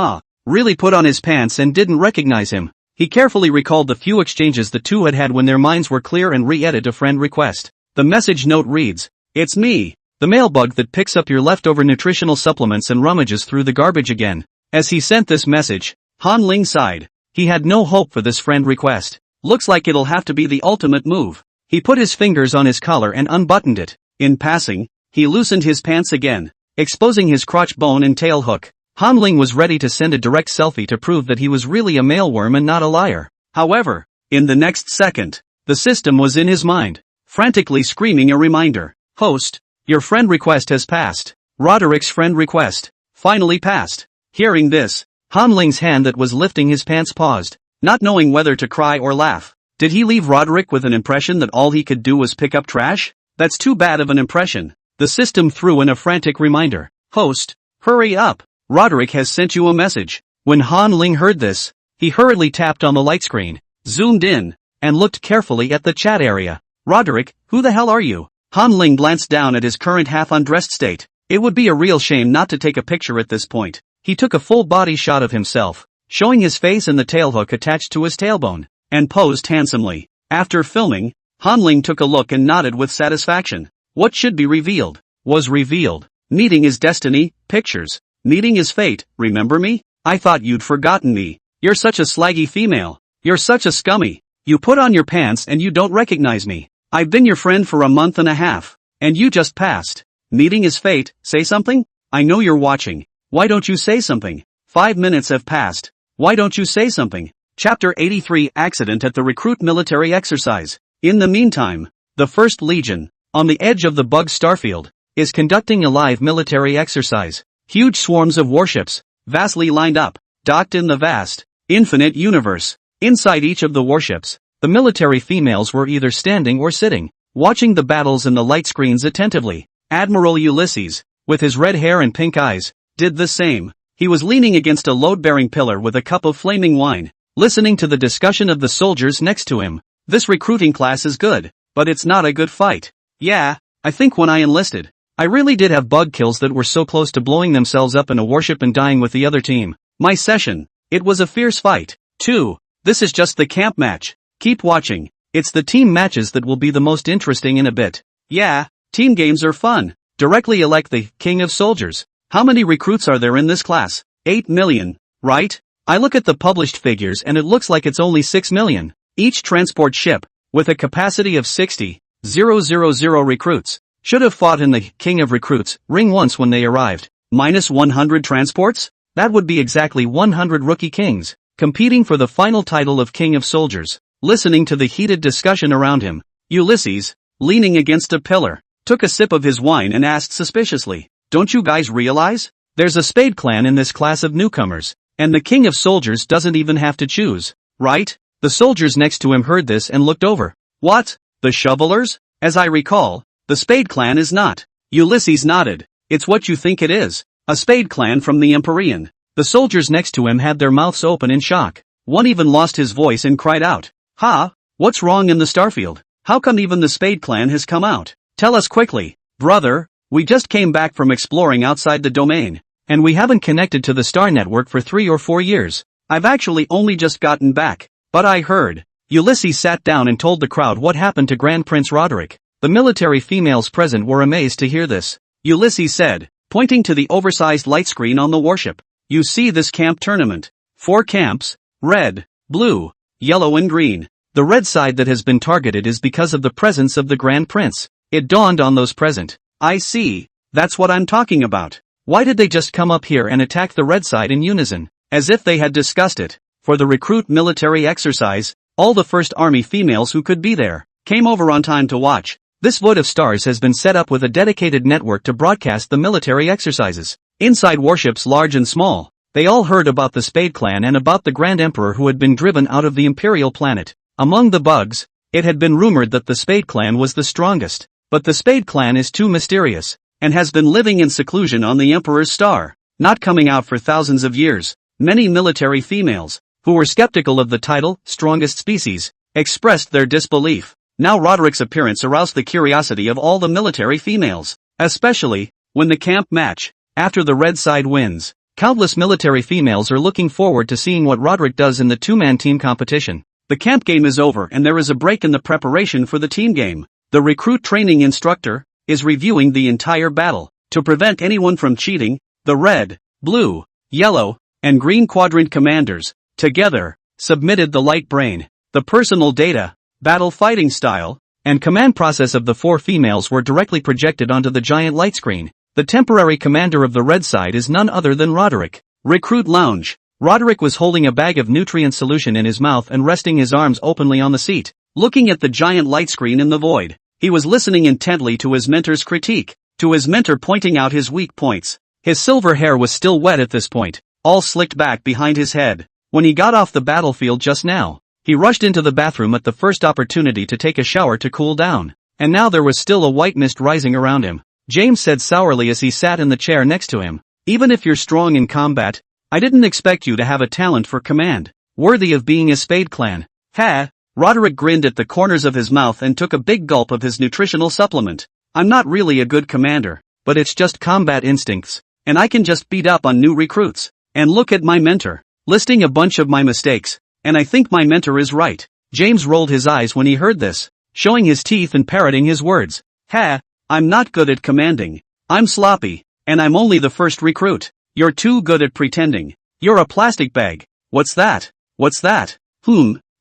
Really put on his pants and didn't recognize him. He carefully recalled the few exchanges the two had had when their minds were clear and re-edited a friend request. The message note reads, it's me, the male bug that picks up your leftover nutritional supplements and rummages through the garbage again. As he sent this message, Han Ling sighed. He had no hope for this friend request. Looks like it'll have to be the ultimate move. He put his fingers on his collar and unbuttoned it. In passing, he loosened his pants again, exposing his crotch bone and tail hook. Han Ling was ready to send a direct selfie to prove that he was really a mailworm and not a liar. However, in the next second, the system was in his mind, frantically screaming a reminder. Host, your friend request has passed. Roderick's friend request finally passed. Hearing this, Han Ling's hand that was lifting his pants paused, not knowing whether to cry or laugh. Did he leave Roderick with an impression that all he could do was pick up trash? That's too bad of an impression. The system threw in a frantic reminder. Host, hurry up. Roderick has sent you a message. When Han Ling heard this, he hurriedly tapped on the light screen, zoomed in, and looked carefully at the chat area. Roderick, who the hell are you? Han Ling glanced down at his current half-undressed state. It would be a real shame not to take a picture at this point. He took a full body shot of himself, showing his face and the tailhook attached to his tailbone, and posed handsomely. After filming, Han Ling took a look and nodded with satisfaction. What should be revealed was revealed. Meeting is destiny, pictures. Meeting is fate, remember me? I thought you'd forgotten me. You're such a slaggy female. You're such a scummy. You put on your pants and you don't recognize me. I've been your friend for a month and a half, and you just passed. Meeting is fate, say something? I know you're watching. Why don't you say something? 5 minutes have passed. Why don't you say something? Chapter 83 Accident at the Recruit Military Exercise. In the meantime, the 1st Legion, on the edge of the Bug Starfield, is conducting a live military exercise. Huge swarms of warships, vastly lined up, docked in the vast, Infinite universe. Inside each of the warships, the military females were either standing or sitting, watching the battles and the light screens attentively. Admiral Ulysses, with his red hair and pink eyes, did the same. He was leaning against a load-bearing pillar with a cup of flaming wine, listening to the discussion of the soldiers next to him. This recruiting class is good, but it's not a good fight. Yeah, I think when I enlisted, I really did have bug kills that were so close to blowing themselves up in a warship and dying with the other team. My session. It was a fierce fight. 2. This is just the camp match. Keep watching. It's the team matches that will be the most interesting in a bit. Yeah, team games are fun. Directly elect the King of Soldiers. How many recruits are there in this class? 8 million, right? I look at the published figures and it looks like it's only 6 million. Each transport ship, with a capacity of 60,000 recruits, should have fought in the King of Recruits ring once when they arrived. Minus 100 transports? That would be exactly 100 rookie kings, competing for the final title of King of Soldiers. Listening to the heated discussion around him, Ulysses, leaning against a pillar, took a sip of his wine and asked suspiciously, "Don't you guys realize? There's a Spade clan in this class of newcomers, and the King of Soldiers doesn't even have to choose, right?" The soldiers next to him heard this and looked over. What? The Shovelers? As I recall, the Spade clan is not. Ulysses nodded. It's what you think it is. A Spade clan from the Empyrean. The soldiers next to him had their mouths open in shock. One even lost his voice and cried out, "Ha! What's wrong in the starfield? How come even the Spade clan has come out? Tell us quickly, brother. We just came back from exploring outside the domain, and we haven't connected to the star network for 3 or 4 years. I've actually only just gotten back, but I heard." Ulysses sat down and told the crowd what happened to Grand Prince Roderick. The military females present were amazed to hear this. Ulysses said, pointing to the oversized light screen on the warship, "You see this camp tournament? 4 camps, red, blue, yellow and green. The red side that has been targeted is because of the presence of the Grand Prince." It dawned on those present. I see. That's what I'm talking about. Why did they just come up here and attack the red side in unison, as if they had discussed it? For the recruit military exercise, all the First Army females who could be there came over on time to watch. This void of stars has been set up with a dedicated network to broadcast the military exercises. Inside warships large and small, they all heard about the Spade clan and about the Grand Emperor who had been driven out of the Imperial planet. Among the bugs, it had been rumored that the Spade clan was the strongest, but the Spade clan is too mysterious, and has been living in seclusion on the Emperor's star, not coming out for thousands of years. Many military females, who were skeptical of the title, strongest species, expressed their disbelief. Now Roderick's appearance aroused the curiosity of all the military females, especially when the camp match, after the red side wins. Countless military females are looking forward to seeing what Roderick does in the 2-man team competition. The camp game is over and there is a break in the preparation for the team game. The recruit training instructor is reviewing the entire battle. To prevent anyone from cheating, the red, blue, yellow, and green quadrant commanders, together, submitted the light brain, the personal data, battle fighting style, and command process of the 4 females were directly projected onto the giant light screen. The temporary commander of the red side is none other than Roderick. Recruit lounge. Roderick was holding a bag of nutrient solution in his mouth and resting his arms openly on the seat, looking at the giant light screen in the void. He was listening intently to his mentor's critique, to his mentor pointing out his weak points. His silver hair was still wet at this point, all slicked back behind his head. When he got off the battlefield just now, he rushed into the bathroom at the first opportunity to take a shower to cool down, and now there was still a white mist rising around him. James said sourly as he sat in the chair next to him, "Even if you're strong in combat, I didn't expect you to have a talent for command, worthy of being a Spade clan." Ha! Roderick grinned at the corners of his mouth and took a big gulp of his nutritional supplement. "I'm not really a good commander, but it's just combat instincts, and I can just beat up on new recruits. And look at my mentor, listing a bunch of my mistakes, and I think my mentor is right." James rolled his eyes when he heard this, showing his teeth and parroting his words. "Ha! I'm not good at commanding. I'm sloppy, and I'm only the first recruit. You're too good at pretending. You're a plastic bag." "What's that? What's that?"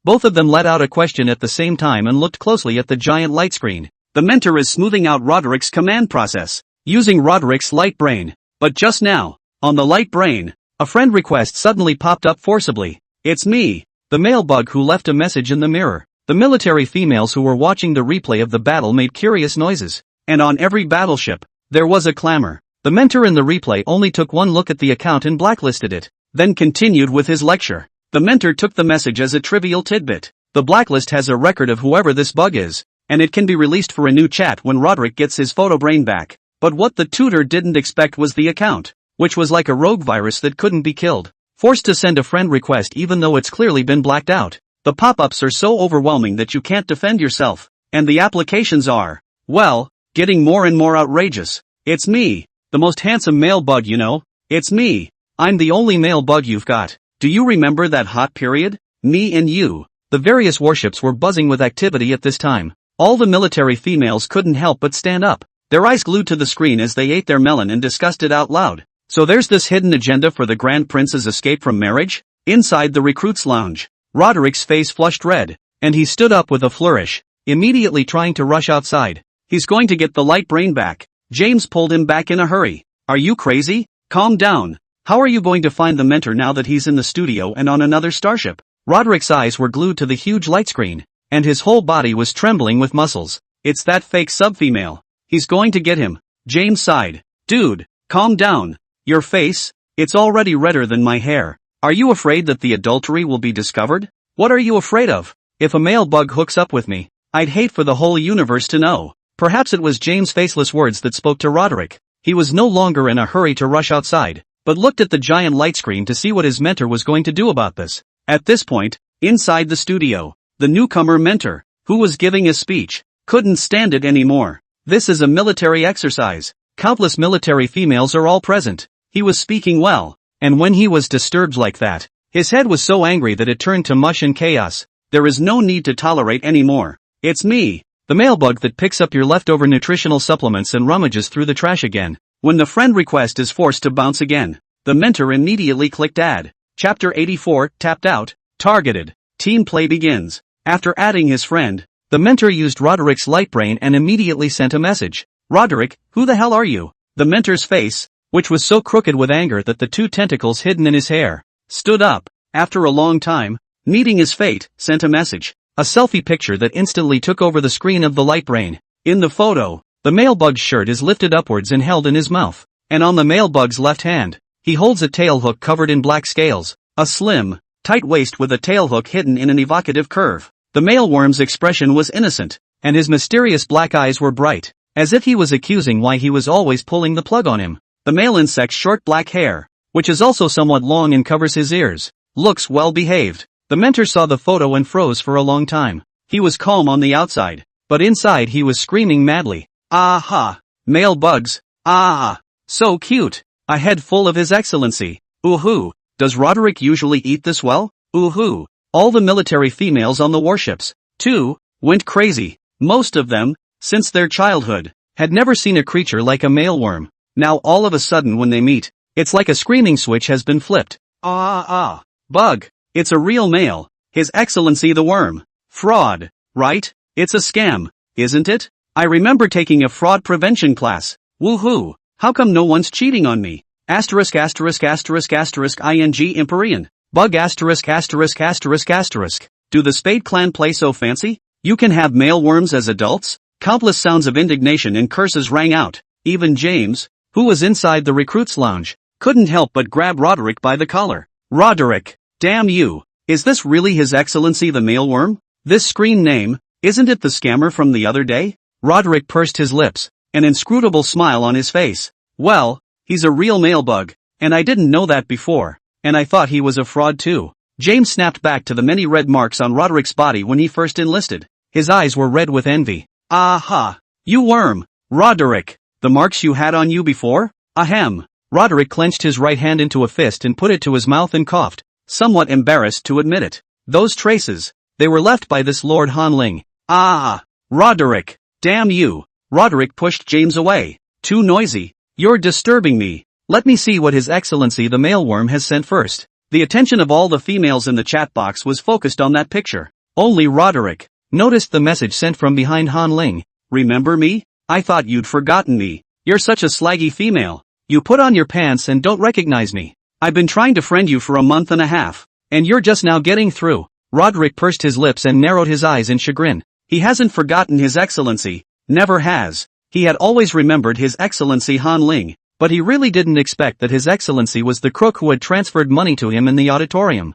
Both of them let out a question at the same time and looked closely at the giant light screen. The mentor is smoothing out Roderick's command process, using Roderick's light brain. But just now, on the light brain, a friend request suddenly popped up forcibly. "It's me, the male bug who left a message in the mirror." The military females who were watching the replay of the battle made curious noises, and on every battleship, there was a clamor. The mentor in the replay only took one look at the account and blacklisted it, then continued with his lecture. The mentor took the message as a trivial tidbit. The blacklist has a record of whoever this bug is, and it can be released for a new chat when Roderick gets his photo brain back. But what the tutor didn't expect was the account, which was like a rogue virus that couldn't be killed. Forced to send a friend request even though it's clearly been blacked out. The pop-ups are so overwhelming that you can't defend yourself. And the applications are, well, getting more and more outrageous. It's me, the most handsome male bug you know. It's me. I'm the only male bug you've got. Do you remember that hot period? Me and you. The various warships were buzzing with activity at this time. All the military females couldn't help but stand up, their eyes glued to the screen as they ate their melon and discussed it out loud. So there's this hidden agenda for the Grand Prince's escape from marriage? Inside the recruits' lounge, Roderick's face flushed red, and he stood up with a flourish, immediately trying to rush outside. He's going to get the light brain back. James pulled him back in a hurry. Are you crazy? Calm down. How are you going to find the mentor now that he's in the studio and on another starship? Roderick's eyes were glued to the huge light screen, and his whole body was trembling with muscles. It's that fake sub-female. He's going to get him. James sighed. Dude, calm down. Your face? It's already redder than my hair. Are you afraid that the adultery will be discovered? What are you afraid of? If a male bug hooks up with me, I'd hate for the whole universe to know. Perhaps it was James' faceless words that spoke to Roderick. He was no longer in a hurry to rush outside, but looked at the giant light screen to see what his mentor was going to do about this. At this point, inside the studio, the newcomer mentor, who was giving a speech, couldn't stand it anymore. This is a military exercise. Countless military females are all present. He was speaking well, and when he was disturbed like that, his head was so angry that it turned to mush and chaos. There is no need to tolerate anymore. It's me, the male bug that picks up your leftover nutritional supplements and rummages through the trash again. When the friend request is forced to bounce again, the mentor immediately clicked add. Chapter 84, tapped out, targeted. Team play begins. After adding his friend, the mentor used Roderick's light brain and immediately sent a message. Roderick, who the hell are you? The mentor's face, which was so crooked with anger that the two tentacles hidden in his hair, stood up. After a long time, meeting his fate, sent a message. A selfie picture that instantly took over the screen of the light brain. In the photo, the male bug's shirt is lifted upwards and held in his mouth. And on the male bug's left hand, he holds a tail hook covered in black scales. A slim, tight waist with a tail hook hidden in an evocative curve. The male worm's expression was innocent, and his mysterious black eyes were bright, as if he was accusing why he was always pulling the plug on him. The male insect's short black hair, which is also somewhat long and covers his ears, looks well behaved. The mentor saw the photo and froze for a long time. He was calm on the outside, but inside he was screaming madly. Aha! Male bugs! Ah! So cute! A head full of His Excellency. Ooh-hoo! Does Roderick usually eat this well? Ooh-hoo! All the military females on the warships, too, went crazy. Most of them, since their childhood, had never seen a creature like a male worm. Now all of a sudden when they meet, it's like a screaming switch has been flipped. Bug! It's a real male, His Excellency the worm. Fraud, right? It's a scam, isn't it? I remember taking a fraud prevention class. Woohoo! How come no one's cheating on me? Asterisk asterisk asterisk asterisk ing Empyrean. Bug asterisk asterisk asterisk asterisk. Do the Spade clan play so fancy? You can have male worms as adults? Countless sounds of indignation and curses rang out. Even James, who was inside the recruits' lounge, couldn't help but grab Roderick by the collar. Roderick, damn you! Is this really His Excellency the male worm? This screen name, isn't it the scammer from the other day? Roderick pursed his lips, an inscrutable smile on his face. Well, he's a real male bug, and I didn't know that before, and I thought he was a fraud too. James snapped back to the many red marks on Roderick's body when he first enlisted. His eyes were red with envy. Aha! You worm! Roderick! The marks you had on you before? Ahem! Roderick clenched his right hand into a fist and put it to his mouth and coughed, somewhat embarrassed to admit it. Those traces, they were left by this Lord Hanling. Ah! Roderick! Damn you! Roderick pushed James away. Too noisy. You're disturbing me. Let me see what His Excellency the male worm has sent first. The attention of all the females in the chat box was focused on that picture. Only Roderick noticed the message sent from behind Han Ling. Remember me? I thought you'd forgotten me. You're such a slaggy female. You put on your pants and don't recognize me. I've been trying to friend you for a month and a half, and you're just now getting through. Roderick pursed his lips and narrowed his eyes in chagrin. He hasn't forgotten His Excellency. Never has. He had always remembered His Excellency Han Ling, but he really didn't expect that His Excellency was the crook who had transferred money to him in the auditorium.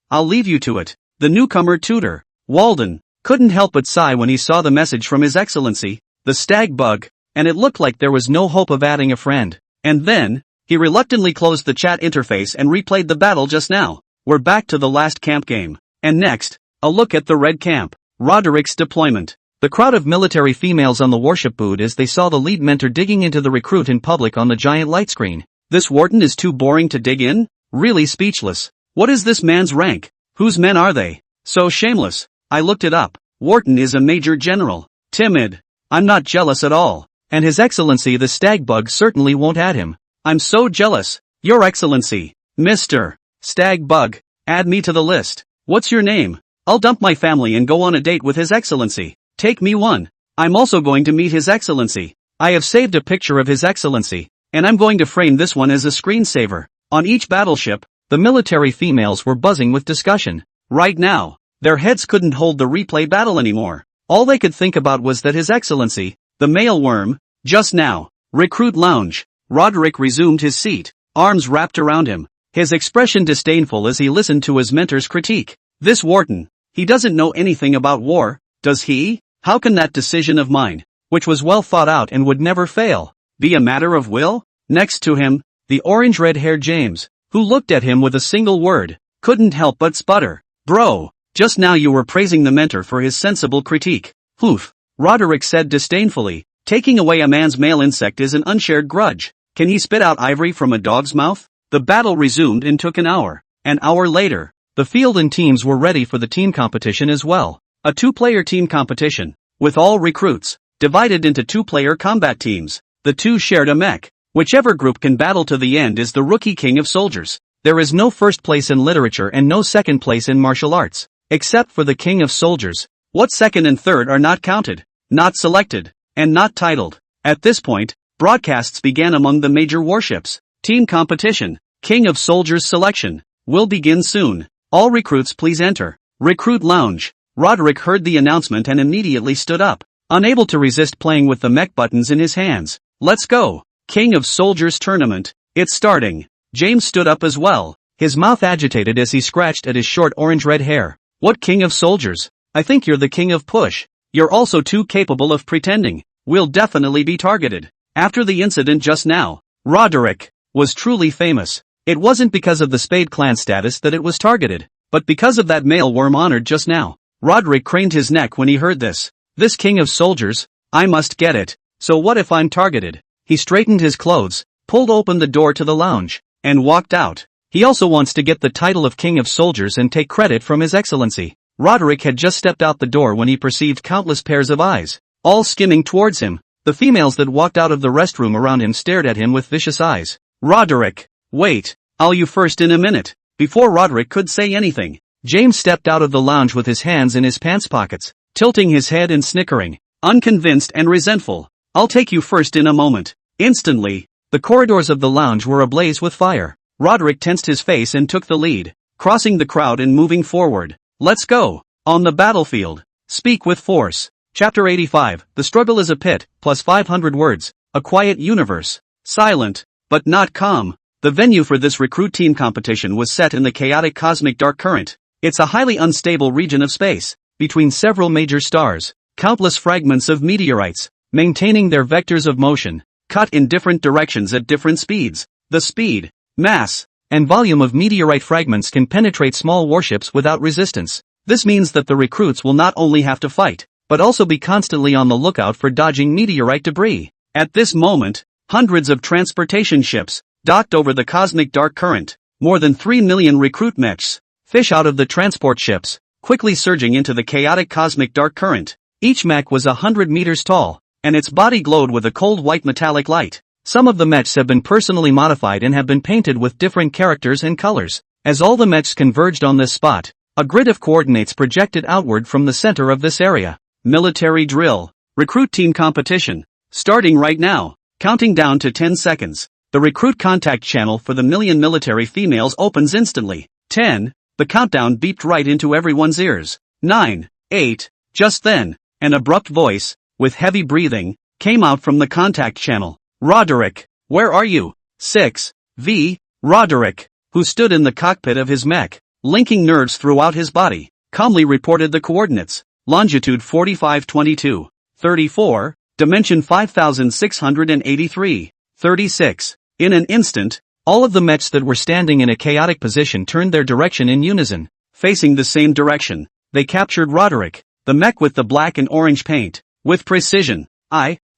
I'll leave you to it. The newcomer tutor, Walden, couldn't help but sigh when he saw the message from His Excellency, the stag bug, and it looked like there was no hope of adding a friend. And then, he reluctantly closed the chat interface and replayed the battle just now. We're back to the last camp game. And next, a look at the red camp, Roderick's deployment. The crowd of military females on the warship booed as they saw the lead mentor digging into the recruit in public on the giant light screen. This warden is too boring to dig in? Really speechless. What is this man's rank? Whose men are they? So shameless. I looked it up. Wharton is a major general. Timid. I'm not jealous at all. And His Excellency the stag bug certainly won't add him. I'm so jealous. Your Excellency. Mr. Stag bug. Add me to the list. What's your name? I'll dump my family and go on a date with His Excellency. Take me one. I'm also going to meet His Excellency. I have saved a picture of His Excellency, and I'm going to frame this one as a screensaver. On each battleship, the military females were buzzing with discussion. Right now, their heads couldn't hold the replay battle anymore. All they could think about was that His Excellency, the male worm, just now. Recruit lounge. Roderick resumed his seat, arms wrapped around him, his expression disdainful as he listened to his mentor's critique. This Wharton, he doesn't know anything about war, does he? How can that decision of mine, which was well thought out and would never fail, be a matter of will? Next to him, the orange-red-haired James, who looked at him with a single word, couldn't help but sputter. Bro, just now you were praising the mentor for his sensible critique. Oof, Roderick said disdainfully, taking away a man's male insect is an unshared grudge. Can he spit out ivory from a dog's mouth? The battle resumed and took an hour. An hour later, the field and teams were ready for the team competition as well. A two-player team competition, with all recruits, divided into two-player combat teams. The two shared a mech. Whichever group can battle to the end is the rookie king of soldiers. There is no first place in literature and no second place in martial arts, except for the king of soldiers. What second and third are not counted, not selected, and not titled. At this point, broadcasts began among the major warships. Team competition, king of soldiers selection, will begin soon. All recruits please enter. Recruit lounge. Roderick heard the announcement and immediately stood up, unable to resist playing with the mech buttons in his hands. Let's go. King of Soldiers tournament. It's starting. James stood up as well, his mouth agitated as he scratched at his short orange-red hair. What king of soldiers? I think you're the king of push. You're also too capable of pretending. We'll definitely be targeted. After the incident just now, Roderick was truly famous. It wasn't because of the Spade clan status that it was targeted, but because of that male worm honored just now. Roderick craned his neck when he heard this. This king of soldiers, I must get it. So what if I'm targeted? He straightened his clothes, pulled open the door to the lounge, and walked out. He also wants to get the title of king of soldiers and take credit from His Excellency. Roderick had just stepped out the door when he perceived countless pairs of eyes, all skimming towards him. The females that walked out of the restroom around him stared at him with vicious eyes. Roderick, wait, I'll you first in a minute. Before Roderick could say anything, James stepped out of the lounge with his hands in his pants pockets, tilting his head and snickering, unconvinced and resentful. I'll take you first in a moment. Instantly, the corridors of the lounge were ablaze with fire. Roderick tensed his face and took the lead, crossing the crowd and moving forward. Let's go. On the battlefield. Speak with force. Chapter 85, The Struggle is a Pit, plus 500 words, a quiet universe. Silent, but not calm. The venue for this recruit team competition was set in the chaotic cosmic dark current. It's a highly unstable region of space, between several major stars, countless fragments of meteorites, maintaining their vectors of motion, cut in different directions at different speeds. The speed, mass, and volume of meteorite fragments can penetrate small warships without resistance. This means that the recruits will not only have to fight, but also be constantly on the lookout for dodging meteorite debris. At this moment, hundreds of transportation ships docked over the cosmic dark current. More than 3 million recruit mechs fish out of the transport ships, quickly surging into the chaotic cosmic dark current. Each mech was 100 meters tall, and its body glowed with a cold white metallic light. Some of the mechs have been personally modified and have been painted with different characters and colors. As all the mechs converged on this spot, a grid of coordinates projected outward from the center of this area. Military drill. Recruit team competition. Starting right now. Counting down to 10 seconds. The recruit contact channel for the million military females opens instantly. 10. The countdown beeped right into everyone's ears. 9. 8. Just then, an abrupt voice, with heavy breathing, came out from the contact channel. Roderick, where are you? 6. V. Roderick, who stood in the cockpit of his mech, linking nerves throughout his body, calmly reported the coordinates. Longitude 4522. 34. Dimension 5683. 36. In an instant, all of the mechs that were standing in a chaotic position turned their direction in unison. Facing the same direction, they captured Roderick, the mech with the black and orange paint. With precision,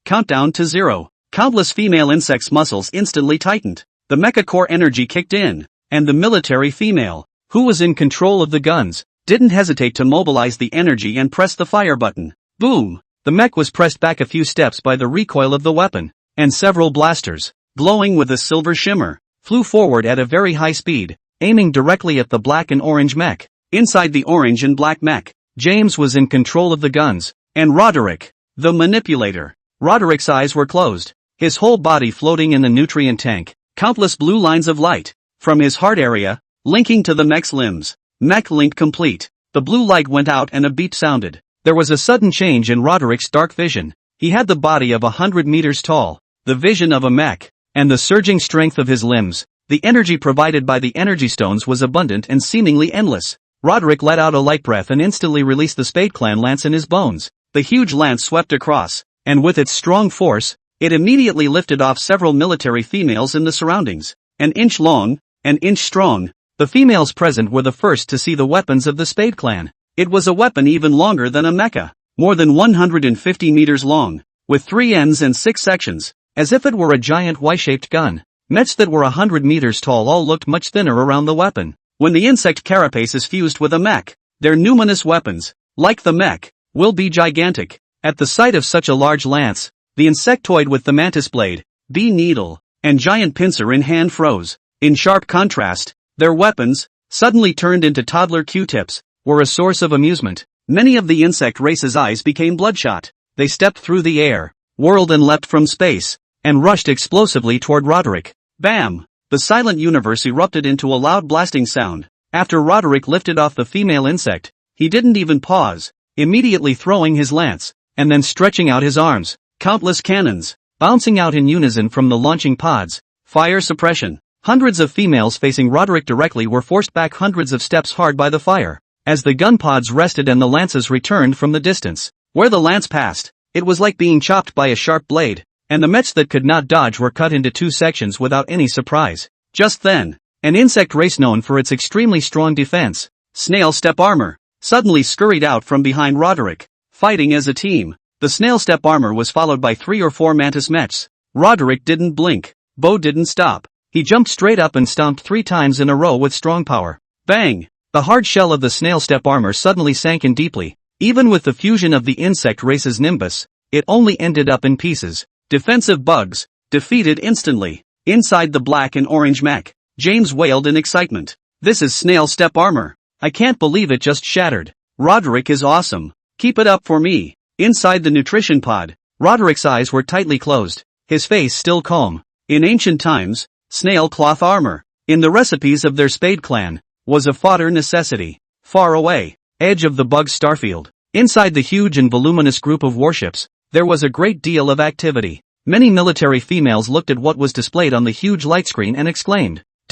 countdown to 0. Countless female insects' muscles instantly tightened. The mecha core energy kicked in, and the military female, who was in control of the guns, didn't hesitate to mobilize the energy and press the fire button. Boom! The mech was pressed back a few steps by the recoil of the weapon, and several blasters, glowing with a silver shimmer, flew forward at a very high speed, aiming directly at the black and orange mech. Inside the orange and black mech, James was in control of the guns, and Roderick, the manipulator. Roderick's eyes were closed, his whole body floating in the nutrient tank, countless blue lines of light, from his heart area, linking to the mech's limbs. Mech link complete. The blue light went out and a beep sounded. There was a sudden change in Roderick's dark vision. He had the body of 100 meters tall, the vision of a mech, and the surging strength of his limbs. The energy provided by the energy stones was abundant and seemingly endless. Roderick let out a light breath and instantly released the Spade Clan lance in his bones. The huge lance swept across, and with its strong force, it immediately lifted off several military females in the surroundings. An inch long, an inch strong. The females present were the first to see the weapons of the Spade Clan. It was a weapon even longer than a mecha, more than 150 meters long, with 3 ends and 6 sections, as if it were a giant Y-shaped gun. Mechs that were 100 meters tall all looked much thinner around the weapon. When the insect carapace is fused with a mech, their numinous weapons, like the mech, will be gigantic. At the sight of such a large lance, the insectoid with the mantis blade, bee needle, and giant pincer in hand froze. In sharp contrast, their weapons, suddenly turned into toddler Q-tips, were a source of amusement. Many of the insect race's eyes became bloodshot. They stepped through the air, whirled and leapt from space, and rushed explosively toward Roderick. Bam! The silent universe erupted into a loud blasting sound. After Roderick lifted off the female insect, he didn't even pause, immediately throwing his lance, and then stretching out his arms. Countless cannons, bouncing out in unison from the launching pods. Fire suppression. Hundreds of females facing Roderick directly were forced back hundreds of steps hard by the fire. As the gun pods rested and the lances returned from the distance, where the lance passed, it was like being chopped by a sharp blade, and the mechs that could not dodge were cut into 2 sections without any surprise. Just then, an insect race known for its extremely strong defense, snail step armor, suddenly scurried out from behind Roderick, fighting as a team. The snail step armor was followed by 3 or 4 mantis mechs. Roderick didn't blink. Bo didn't stop. He jumped straight up and stomped 3 times in a row with strong power. Bang! The hard shell of the snail step armor suddenly sank in deeply. Even with the fusion of the insect race's nimbus, it only ended up in pieces. Defensive bugs, defeated instantly. Inside the black and orange mech, James wailed in excitement. This is snail step armor. I can't believe it just shattered. Roderick is awesome. Keep it up for me. Inside the nutrition pod, Roderick's eyes were tightly closed, his face still calm. In ancient times, snail cloth armor, in the recipes of their Spade Clan, was a fodder necessity. Far away, edge of the bug starfield, inside the huge and voluminous group of warships, there was a great deal of activity. Many military females looked at what was displayed on the huge light screen and exclaimed, ********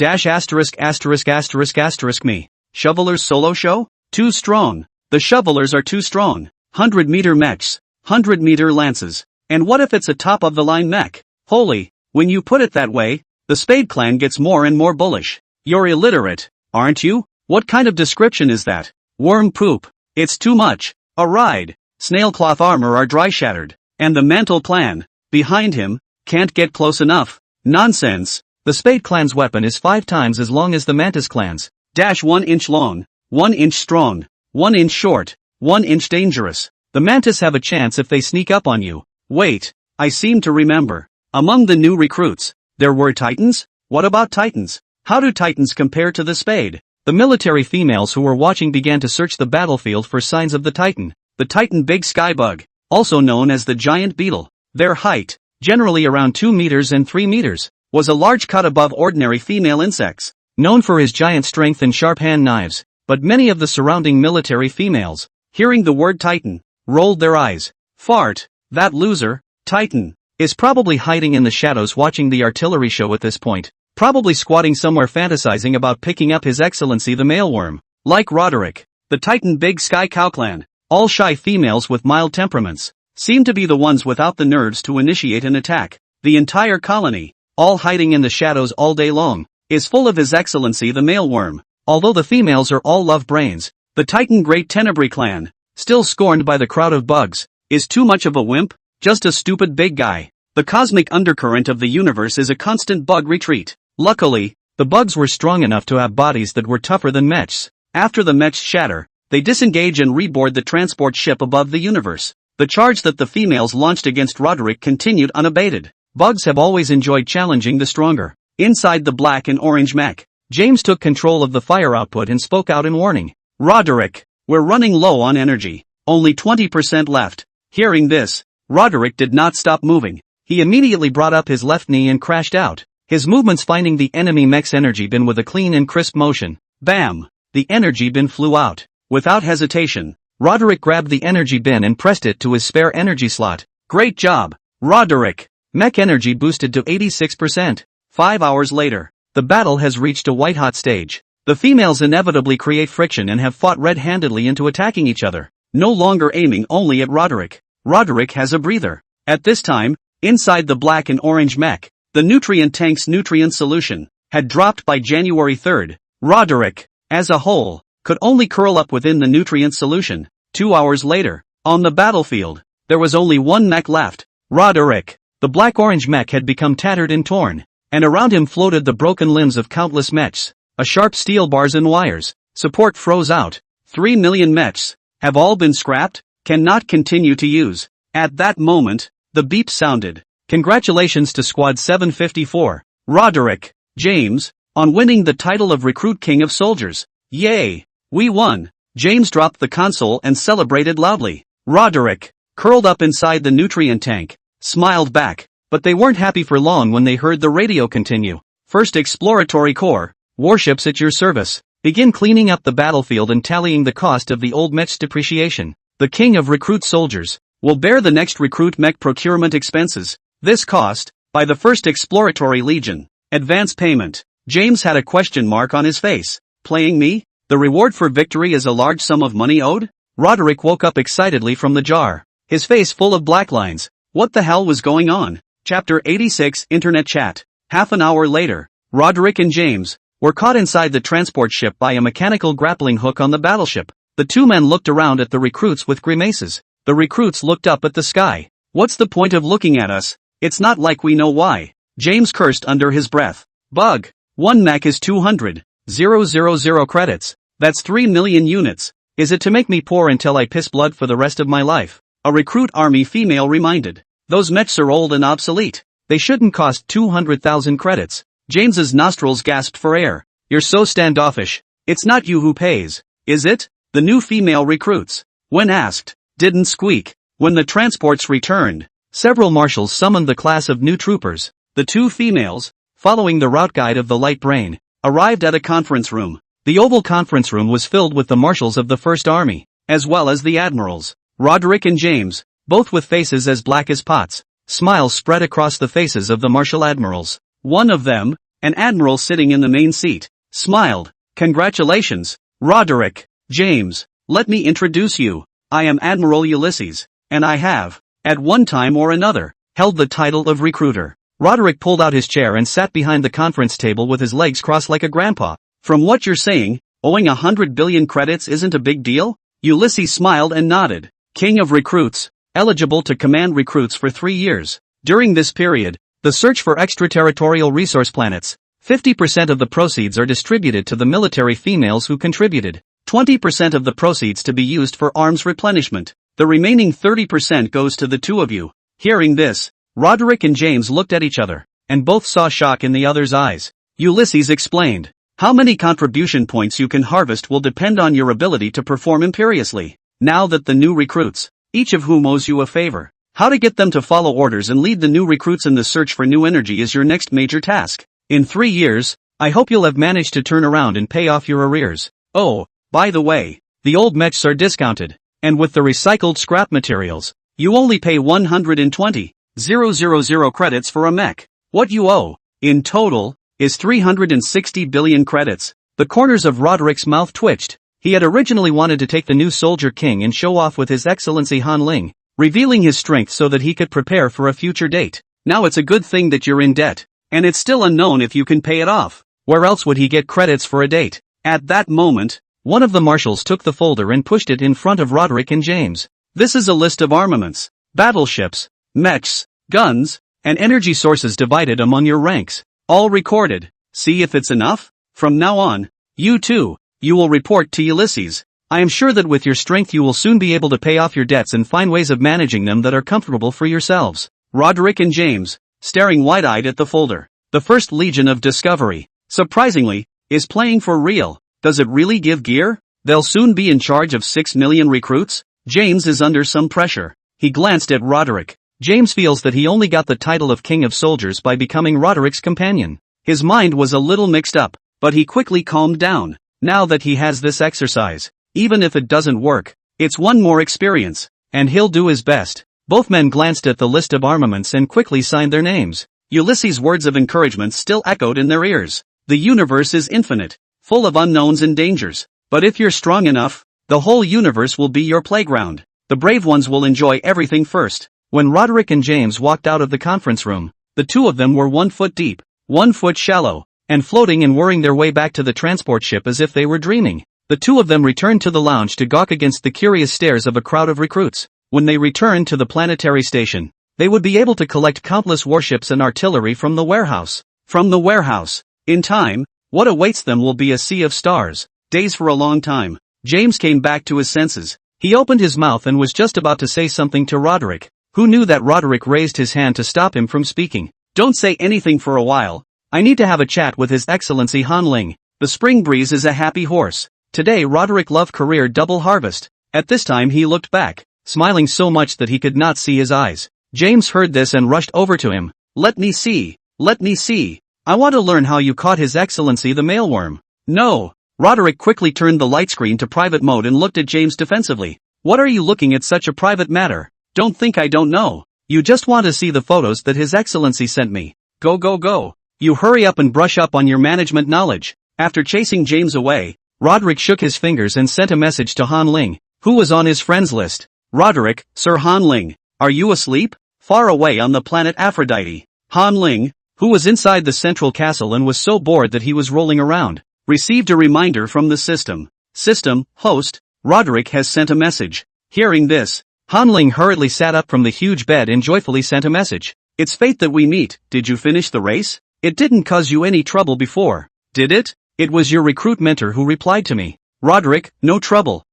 me. Shovelers solo show? Too strong. The shovelers are too strong. 100-meter mechs, 100-meter lances. And what if it's a top-of-the-line mech? Holy, when you put it that way, the Spade Clan gets more and more bullish. You're illiterate, aren't you? What kind of description is that? Worm poop. It's too much. A ride. Snailcloth armor are dry shattered. And the mantle plan. Behind him. Can't get close enough. Nonsense. The Spade clan's weapon is 5 times as long as the Mantis clan's. 1 inch long. 1 inch strong. 1 inch short. 1 inch dangerous. The Mantis have a chance if they sneak up on you. Wait. I seem to remember. Among the new recruits, there were Titans? What about Titans? How do Titans compare to the Spade? The military females who were watching began to search the battlefield for signs of the Titan. The Titan big sky bug, also known as the giant beetle. Their height, generally around 2 meters and 3 meters, was a large cut above ordinary female insects. Known for his giant strength and sharp hand knives, but many of the surrounding military females, hearing the word Titan, rolled their eyes. Fart. That loser, Titan, is probably hiding in the shadows watching the artillery show at this point. Probably squatting somewhere fantasizing about picking up His Excellency the Mailworm. Like Roderick, the Titan Big Sky Cow Clan, all shy females with mild temperaments, seem to be the ones without the nerves to initiate an attack. The entire colony, all hiding in the shadows all day long, is full of His Excellency the Mailworm. Although the females are all love brains, the Titan Great Tenebrae Clan, still scorned by the crowd of bugs, is too much of a wimp, just a stupid big guy. The cosmic undercurrent of the universe is a constant bug retreat. Luckily, the bugs were strong enough to have bodies that were tougher than mechs. After the mechs shatter, they disengage and reboard the transport ship above the universe. The charge that the females launched against Roderick continued unabated. Bugs have always enjoyed challenging the stronger. Inside the black and orange mech, James took control of the fire output and spoke out in warning. Roderick, we're running low on energy. Only 20% left. Hearing this, Roderick did not stop moving. He immediately brought up his left knee and crashed out. His movements finding the enemy mech's energy bin with a clean and crisp motion. Bam! The energy bin flew out. Without hesitation, Roderick grabbed the energy bin and pressed it to his spare energy slot. Great job, Roderick! Mech energy boosted to 86%. 5 hours later, the battle has reached a white-hot stage. The females inevitably create friction and have fought red-handedly into attacking each other. No longer aiming only at Roderick. Roderick has a breather. At this time, inside the black and orange mech, the nutrient tank's nutrient solution had dropped by January 3rd. Roderick, as a whole, could only curl up within the nutrient solution. 2 hours later, on the battlefield, there was only one mech left. Roderick. The black-orange mech had become tattered and torn, and around him floated the broken limbs of countless mechs. A sharp steel bars and wires. Support froze out. 3 million mechs have all been scrapped, cannot continue to use. At that moment, the beep sounded. Congratulations to Squad 754, Roderick, James, on winning the title of Recruit King of Soldiers. Yay! We won! James dropped the console and celebrated loudly. Roderick, curled up inside the nutrient tank, smiled back, but they weren't happy for long when they heard the radio continue. First Exploratory Corps, warships at your service. Begin cleaning up the battlefield and tallying the cost of the old mech's depreciation. The King of Recruit Soldiers will bear the next recruit mech procurement expenses. This cost, by the 1st Exploratory Legion. Advance payment. James had a question mark on his face. Playing me? The reward for victory is a large sum of money owed? Roderick woke up excitedly from the jar, his face full of black lines. What the hell was going on? Chapter 86 Internet Chat. Half an hour later, Roderick and James were caught inside the transport ship by a mechanical grappling hook on the battleship. The two men looked around at the recruits with grimaces. The recruits looked up at the sky. What's the point of looking at us? It's not like we know why. James cursed under his breath. Bug. 1 mech is 200,000 credits. That's 3 million units. Is it to make me poor until I piss blood for the rest of my life? A recruit army female reminded. Those mechs are old and obsolete. They shouldn't cost 200,000 credits. James's nostrils gasped for air. You're so standoffish. It's not you who pays, is it? The new female recruits, when asked, didn't squeak. When the transports returned, several marshals summoned the class of new troopers. The two females, following the route guide of the light brain, arrived at a conference room. The oval conference room was filled with the marshals of the First Army, as well as the admirals. Roderick and James, both with faces as black as pots. Smiles spread across the faces of the marshal admirals. One of them, an admiral sitting in the main seat, smiled. Congratulations, Roderick, James. Let me introduce you. I am Admiral Ulysses, and I have, at one time or another, held the title of recruiter. Roderick pulled out his chair and sat behind the conference table with his legs crossed like a grandpa. From what you're saying, owing 100 billion credits isn't a big deal? Ulysses smiled and nodded. King of recruits, eligible to command recruits for 3 years. During this period, the search for extraterritorial resource planets, 50% of the proceeds are distributed to the military females who contributed. 20% of the proceeds to be used for arms replenishment. The remaining 30% goes to the two of you. Hearing this, Roderick and James looked at each other, and both saw shock in the other's eyes. Ulysses explained, how many contribution points you can harvest will depend on your ability to perform imperiously. Now that the new recruits, each of whom owes you a favor, how to get them to follow orders and lead the new recruits in the search for new energy is your next major task. In 3 years, I hope you'll have managed to turn around and pay off your arrears. Oh, by the way, the old mechs are discounted, and with the recycled scrap materials, you only pay 120,000 credits for a mech. What you owe, in total, is 360 billion credits. The corners of Roderick's mouth twitched. He had originally wanted to take the new Soldier King and show off with His Excellency Han Ling, revealing his strength so that he could prepare for a future date. Now it's a good thing that you're in debt, and it's still unknown if you can pay it off. Where else would he get credits for a date? At that moment, one of the marshals took the folder and pushed it in front of Roderick and James. This is a list of armaments, battleships, mechs, guns, and energy sources divided among your ranks. All recorded. See if it's enough? From now on, you will report to Ulysses. I am sure that with your strength you will soon be able to pay off your debts and find ways of managing them that are comfortable for yourselves. Roderick and James, staring wide-eyed at the folder. The First Legion of Discovery, surprisingly, is playing for real. Does it really give gear? They'll soon be in charge of 6 million recruits? James is under some pressure. He glanced at Roderick. James feels that he only got the title of King of Soldiers by becoming Roderick's companion. His mind was a little mixed up, but he quickly calmed down. Now that he has this exercise, even if it doesn't work, it's one more experience, and he'll do his best. Both men glanced at the list of armaments and quickly signed their names. Ulysses' words of encouragement still echoed in their ears. The universe is infinite, full of unknowns and dangers, but if you're strong enough, the whole universe will be your playground. The brave ones will enjoy everything first. When Roderick and James walked out of the conference room, the two of them were 1 foot deep, 1 foot shallow, and floating and whirring their way back to the transport ship as if they were dreaming. The two of them returned to the lounge to gawk against the curious stares of a crowd of recruits. When they returned to the planetary station, they would be able to collect countless warships and artillery from the warehouse. From the warehouse. In time, what awaits them will be a sea of stars. Days for a long time. James came back to his senses. He opened his mouth and was just about to say something to Roderick, who knew that Roderick raised his hand to stop him from speaking. Don't say anything for a while. I need to have a chat with His Excellency Han Ling. The spring breeze is a happy horse. Today Roderick loved career double harvest. At this time he looked back, smiling so much that he could not see his eyes. James heard this and rushed over to him. Let me see. I want to learn how you caught His Excellency the mailworm. No. Roderick quickly turned the light screen to private mode and looked at James defensively. What are you looking at such a private matter? Don't think I don't know. You just want to see the photos that His Excellency sent me. Go. You hurry up and brush up on your management knowledge. After chasing James away, Roderick shook his fingers and sent a message to Han Ling, who was on his friends list. Roderick, Sir Han Ling, are you asleep? Far away on the planet Aphrodite. Han Ling, who was inside the central castle and was so bored that he was rolling around, received a reminder from the system. System, host, Roderick has sent a message. Hearing this, Han Ling hurriedly sat up from the huge bed and joyfully sent a message. It's fate that we meet. Did you finish the race? It didn't cause you any trouble before, did it? It was your recruit mentor who replied to me. Roderick, no trouble.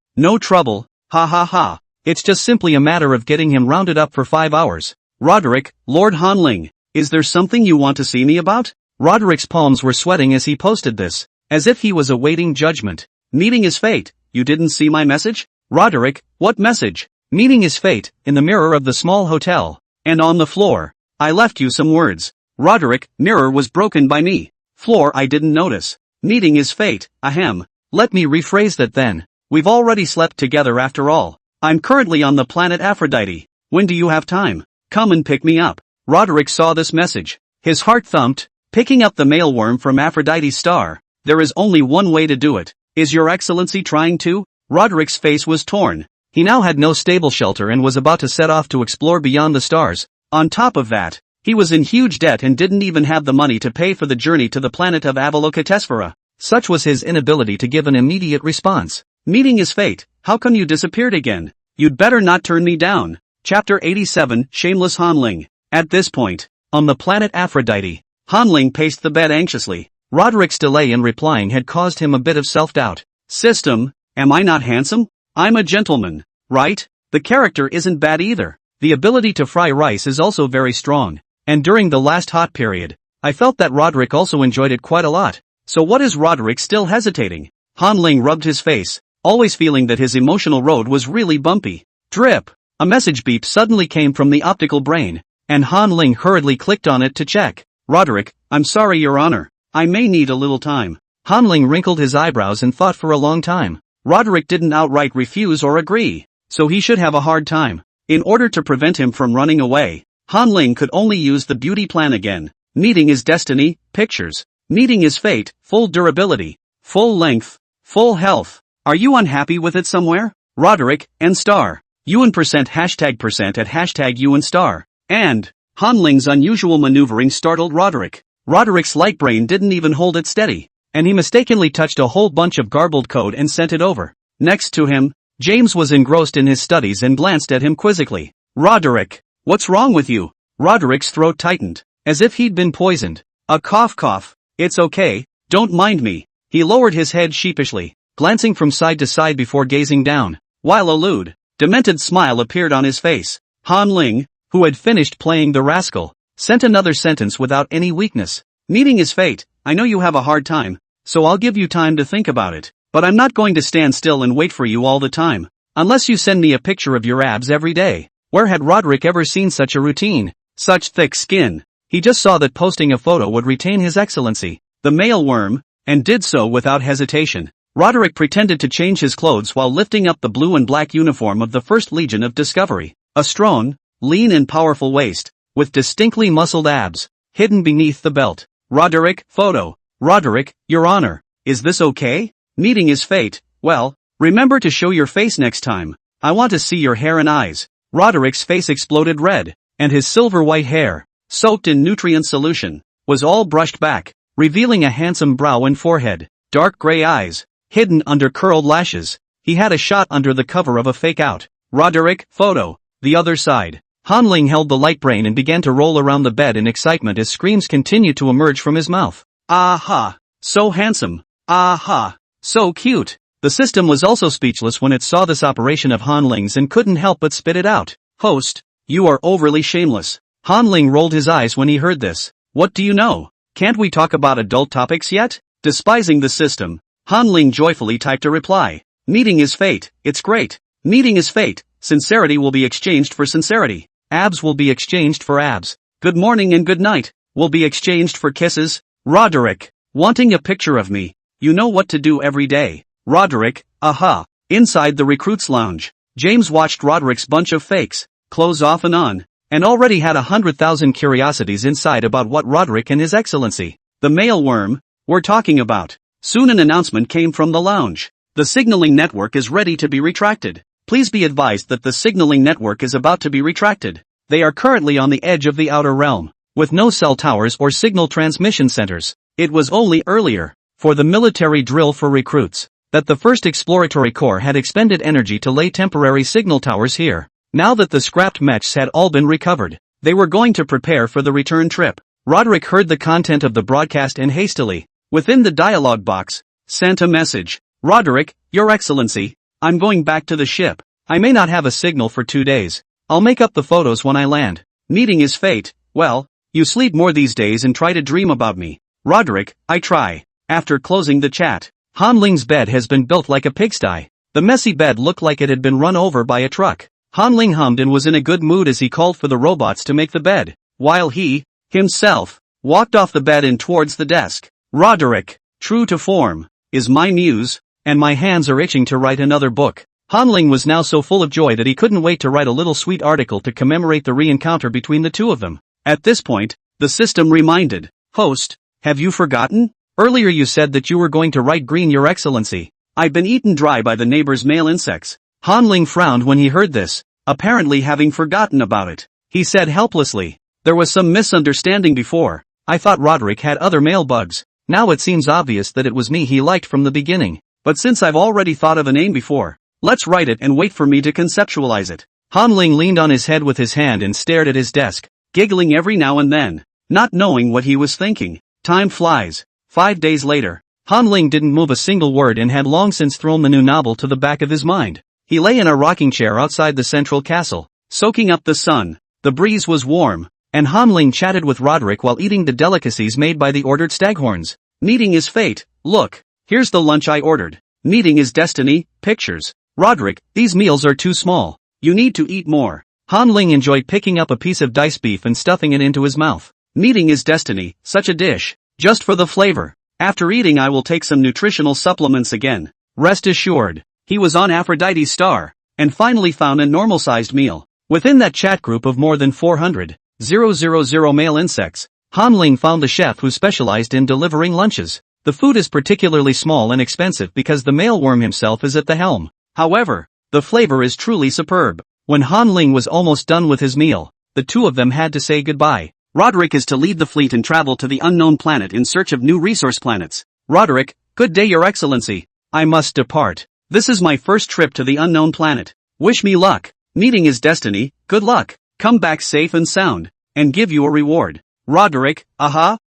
Ha. It's just simply a matter of getting him rounded up for 5 hours. Roderick, Lord Han Ling, is there something you want to see me about? Roderick's palms were sweating as he posted this, as if he was awaiting judgment. Meeting is fate. You didn't see my message? Roderick, what message? Meeting is fate, in the mirror of the small hotel, and on the floor. I left you some words. Roderick, mirror was broken by me. Floor I didn't notice. Meeting is fate, ahem. Let me rephrase that then. We've already slept together after all. I'm currently on the planet Aphrodite. When do you have time? Come and pick me up. Roderick saw this message. His heart thumped, picking up the mailworm from Aphrodite's star. There is only one way to do it. Is your excellency trying to? Roderick's face was torn. He now had no stable shelter and was about to set off to explore beyond the stars. On top of that, He was in huge debt and didn't even have the money to pay for the journey to the planet of Avalokitesvara. Such was his inability to give an immediate response. Meeting his fate, how come you disappeared again? You'd better not turn me down. Chapter 87, Shameless Hanling. At this point, on the planet Aphrodite, Hanling paced the bed anxiously. Roderick's delay in replying had caused him a bit of self-doubt. System, am I not handsome? I'm a gentleman, right? The character isn't bad either. The ability to fry rice is also very strong. And during the last hot period, I felt that Roderick also enjoyed it quite a lot. So what is Roderick still hesitating? Hanling rubbed his face, always feeling that his emotional road was really bumpy. Drip! A message beep suddenly came from the optical brain, and Hanling hurriedly clicked on it to check. Roderick, I'm sorry, Your Honor. I may need a little time. Hanling wrinkled his eyebrows and thought for a long time. Roderick didn't outright refuse or agree, so he should have a hard time. In order to prevent him from running away, Hanling could only use the beauty plan again. Meeting his destiny, pictures. Meeting his fate, full durability, full length, full health. Are you unhappy with it somewhere? Roderick, and star. UN percent at hashtag UN star. And, Hanling's unusual maneuvering startled Roderick. Roderick's light brain didn't even hold it steady, and he mistakenly touched a whole bunch of garbled code and sent it over. Next to him, James was engrossed in his studies and glanced at him quizzically. Roderick, what's wrong with you? Roderick's throat tightened, as if he'd been poisoned. A cough. It's okay, don't mind me. He lowered his head sheepishly, glancing from side to side before gazing down, while a lewd, demented smile appeared on his face. Hanling, who had finished playing the rascal, sent another sentence without any weakness. Meeting his fate, I know you have a hard time, so I'll give you time to think about it. But I'm not going to stand still and wait for you all the time. Unless you send me a picture of your abs every day. Where had Roderick ever seen such a routine? Such thick skin. He just saw that posting a photo would retain his excellency, the male worm, and did so without hesitation. Roderick pretended to change his clothes while lifting up the blue and black uniform of the 1st Legion of Discovery. A strong, lean and powerful waist, with distinctly muscled abs, hidden beneath the belt. Roderick, photo. Roderick, Your Honor, is this okay? Meeting his fate, well, remember to show your face next time. I want to see your hair and eyes. Roderick's face exploded red, and his silver white hair, soaked in nutrient solution, was all brushed back, revealing a handsome brow and forehead, dark gray eyes, hidden under curled lashes. He had a shot under the cover of a fake-out. Roderick, photo. The other side. Hanling held the light brain and began to roll around the bed in excitement as screams continued to emerge from his mouth. Aha! So handsome! Aha! So cute! The system was also speechless when it saw this operation of Hanling's and couldn't help but spit it out. Host, you are overly shameless. Hanling rolled his eyes when he heard this. What do you know? Can't we talk about adult topics yet? Despising the system, Hanling joyfully typed a reply. Meeting his fate, it's great. Meeting his fate, sincerity will be exchanged for sincerity. Abs will be exchanged for abs. Good morning and good night will be exchanged for kisses. Roderick, wanting a picture of me. You know what to do every day. Roderick, aha. Inside the recruits lounge, James watched Roderick's bunch of fakes, clothes off and on, and already had 100,000 curiosities inside about what Roderick and his excellency, the male worm, were talking about. Soon an announcement came from the lounge. The signaling network is ready to be retracted. Please be advised that the signaling network is about to be retracted. They are currently on the edge of the outer realm, with no cell towers or signal transmission centers. It was only earlier, for the military drill for recruits, that the 1st Exploratory Corps had expended energy to lay temporary signal towers here. Now that the scrapped mechs had all been recovered, they were going to prepare for the return trip. Roderick heard the content of the broadcast and hastily, within the dialogue box, sent a message. Roderick, Your Excellency, I'm going back to the ship. I may not have a signal for 2 days. I'll make up the photos when I land. Meeting his fate, well, you sleep more these days and try to dream about me. Roderick, I try. After closing the chat, Hanling's bed has been built like a pigsty. The messy bed looked like it had been run over by a truck. Hanling hummed and was in a good mood as he called for the robots to make the bed, while he, himself, walked off the bed and towards the desk. Roderick, true to form, is my muse, and my hands are itching to write another book. Hanling was now so full of joy that he couldn't wait to write a little sweet article to commemorate the re-encounter between the two of them. At this point, the system reminded, Host, have you forgotten? Earlier you said that you were going to write green, Your Excellency. I've been eaten dry by the neighbor's male insects. Hanling frowned when he heard this, apparently having forgotten about it. He said helplessly, There was some misunderstanding before. I thought Roderick had other male bugs. Now it seems obvious that it was me he liked from the beginning. But since I've already thought of a name before, let's write it and wait for me to conceptualize it. Han Ling leaned on his head with his hand and stared at his desk, giggling every now and then, not knowing what he was thinking. Time flies. 5 days later, Han Ling didn't move a single word and had long since thrown the new novel to the back of his mind. He lay in a rocking chair outside the central castle, soaking up the sun. The breeze was warm, and Han Ling chatted with Roderick while eating the delicacies made by the ordered staghorns. Meeting is fate. Look, here's the lunch I ordered. Meeting is destiny. Pictures. Roderick, these meals are too small. You need to eat more. Han Ling enjoyed picking up a piece of diced beef and stuffing it into his mouth. Meeting is destiny, such a dish. Just for the flavor. After eating I will take some nutritional supplements again. Rest assured. He was on Aphrodite's star, and finally found a normal-sized meal. Within that chat group of more than 400,000 male insects, Han Ling found the chef who specialized in delivering lunches. The food is particularly small and expensive because the mailworm himself is at the helm. However, the flavor is truly superb. When Han Ling was almost done with his meal, the two of them had to say goodbye. Roderick is to lead the fleet and travel to the unknown planet in search of new resource planets. Roderick, good day Your Excellency. I must depart. This is my first trip to the unknown planet. Wish me luck. Meeting is destiny. Good luck. Come back safe and sound, and give you a reward. Roderick,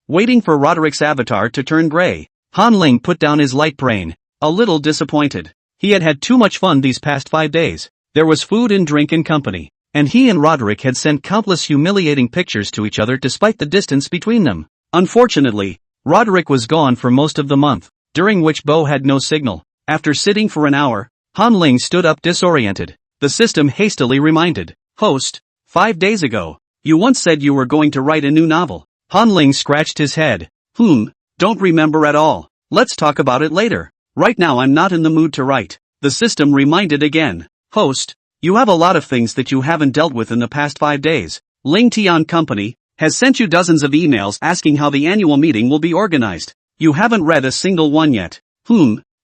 waiting for Roderick's avatar to turn gray. Han Ling put down his light brain, a little disappointed. He had had too much fun these past 5 days. There was food and drink and company, and he and Roderick had sent countless humiliating pictures to each other despite the distance between them. Unfortunately, Roderick was gone for most of the month, during which Bo had no signal. After sitting for an hour, Han Ling stood up disoriented. The system hastily reminded, "Host, 5 days ago, you once said you were going to write a new novel." Han Ling scratched his head. Don't remember at all. Let's talk about it later. Right now I'm not in the mood to write. The system reminded again. Host, you have a lot of things that you haven't dealt with in the past 5 days. Ling Tian Company has sent you dozens of emails asking how the annual meeting will be organized. You haven't read a single one yet.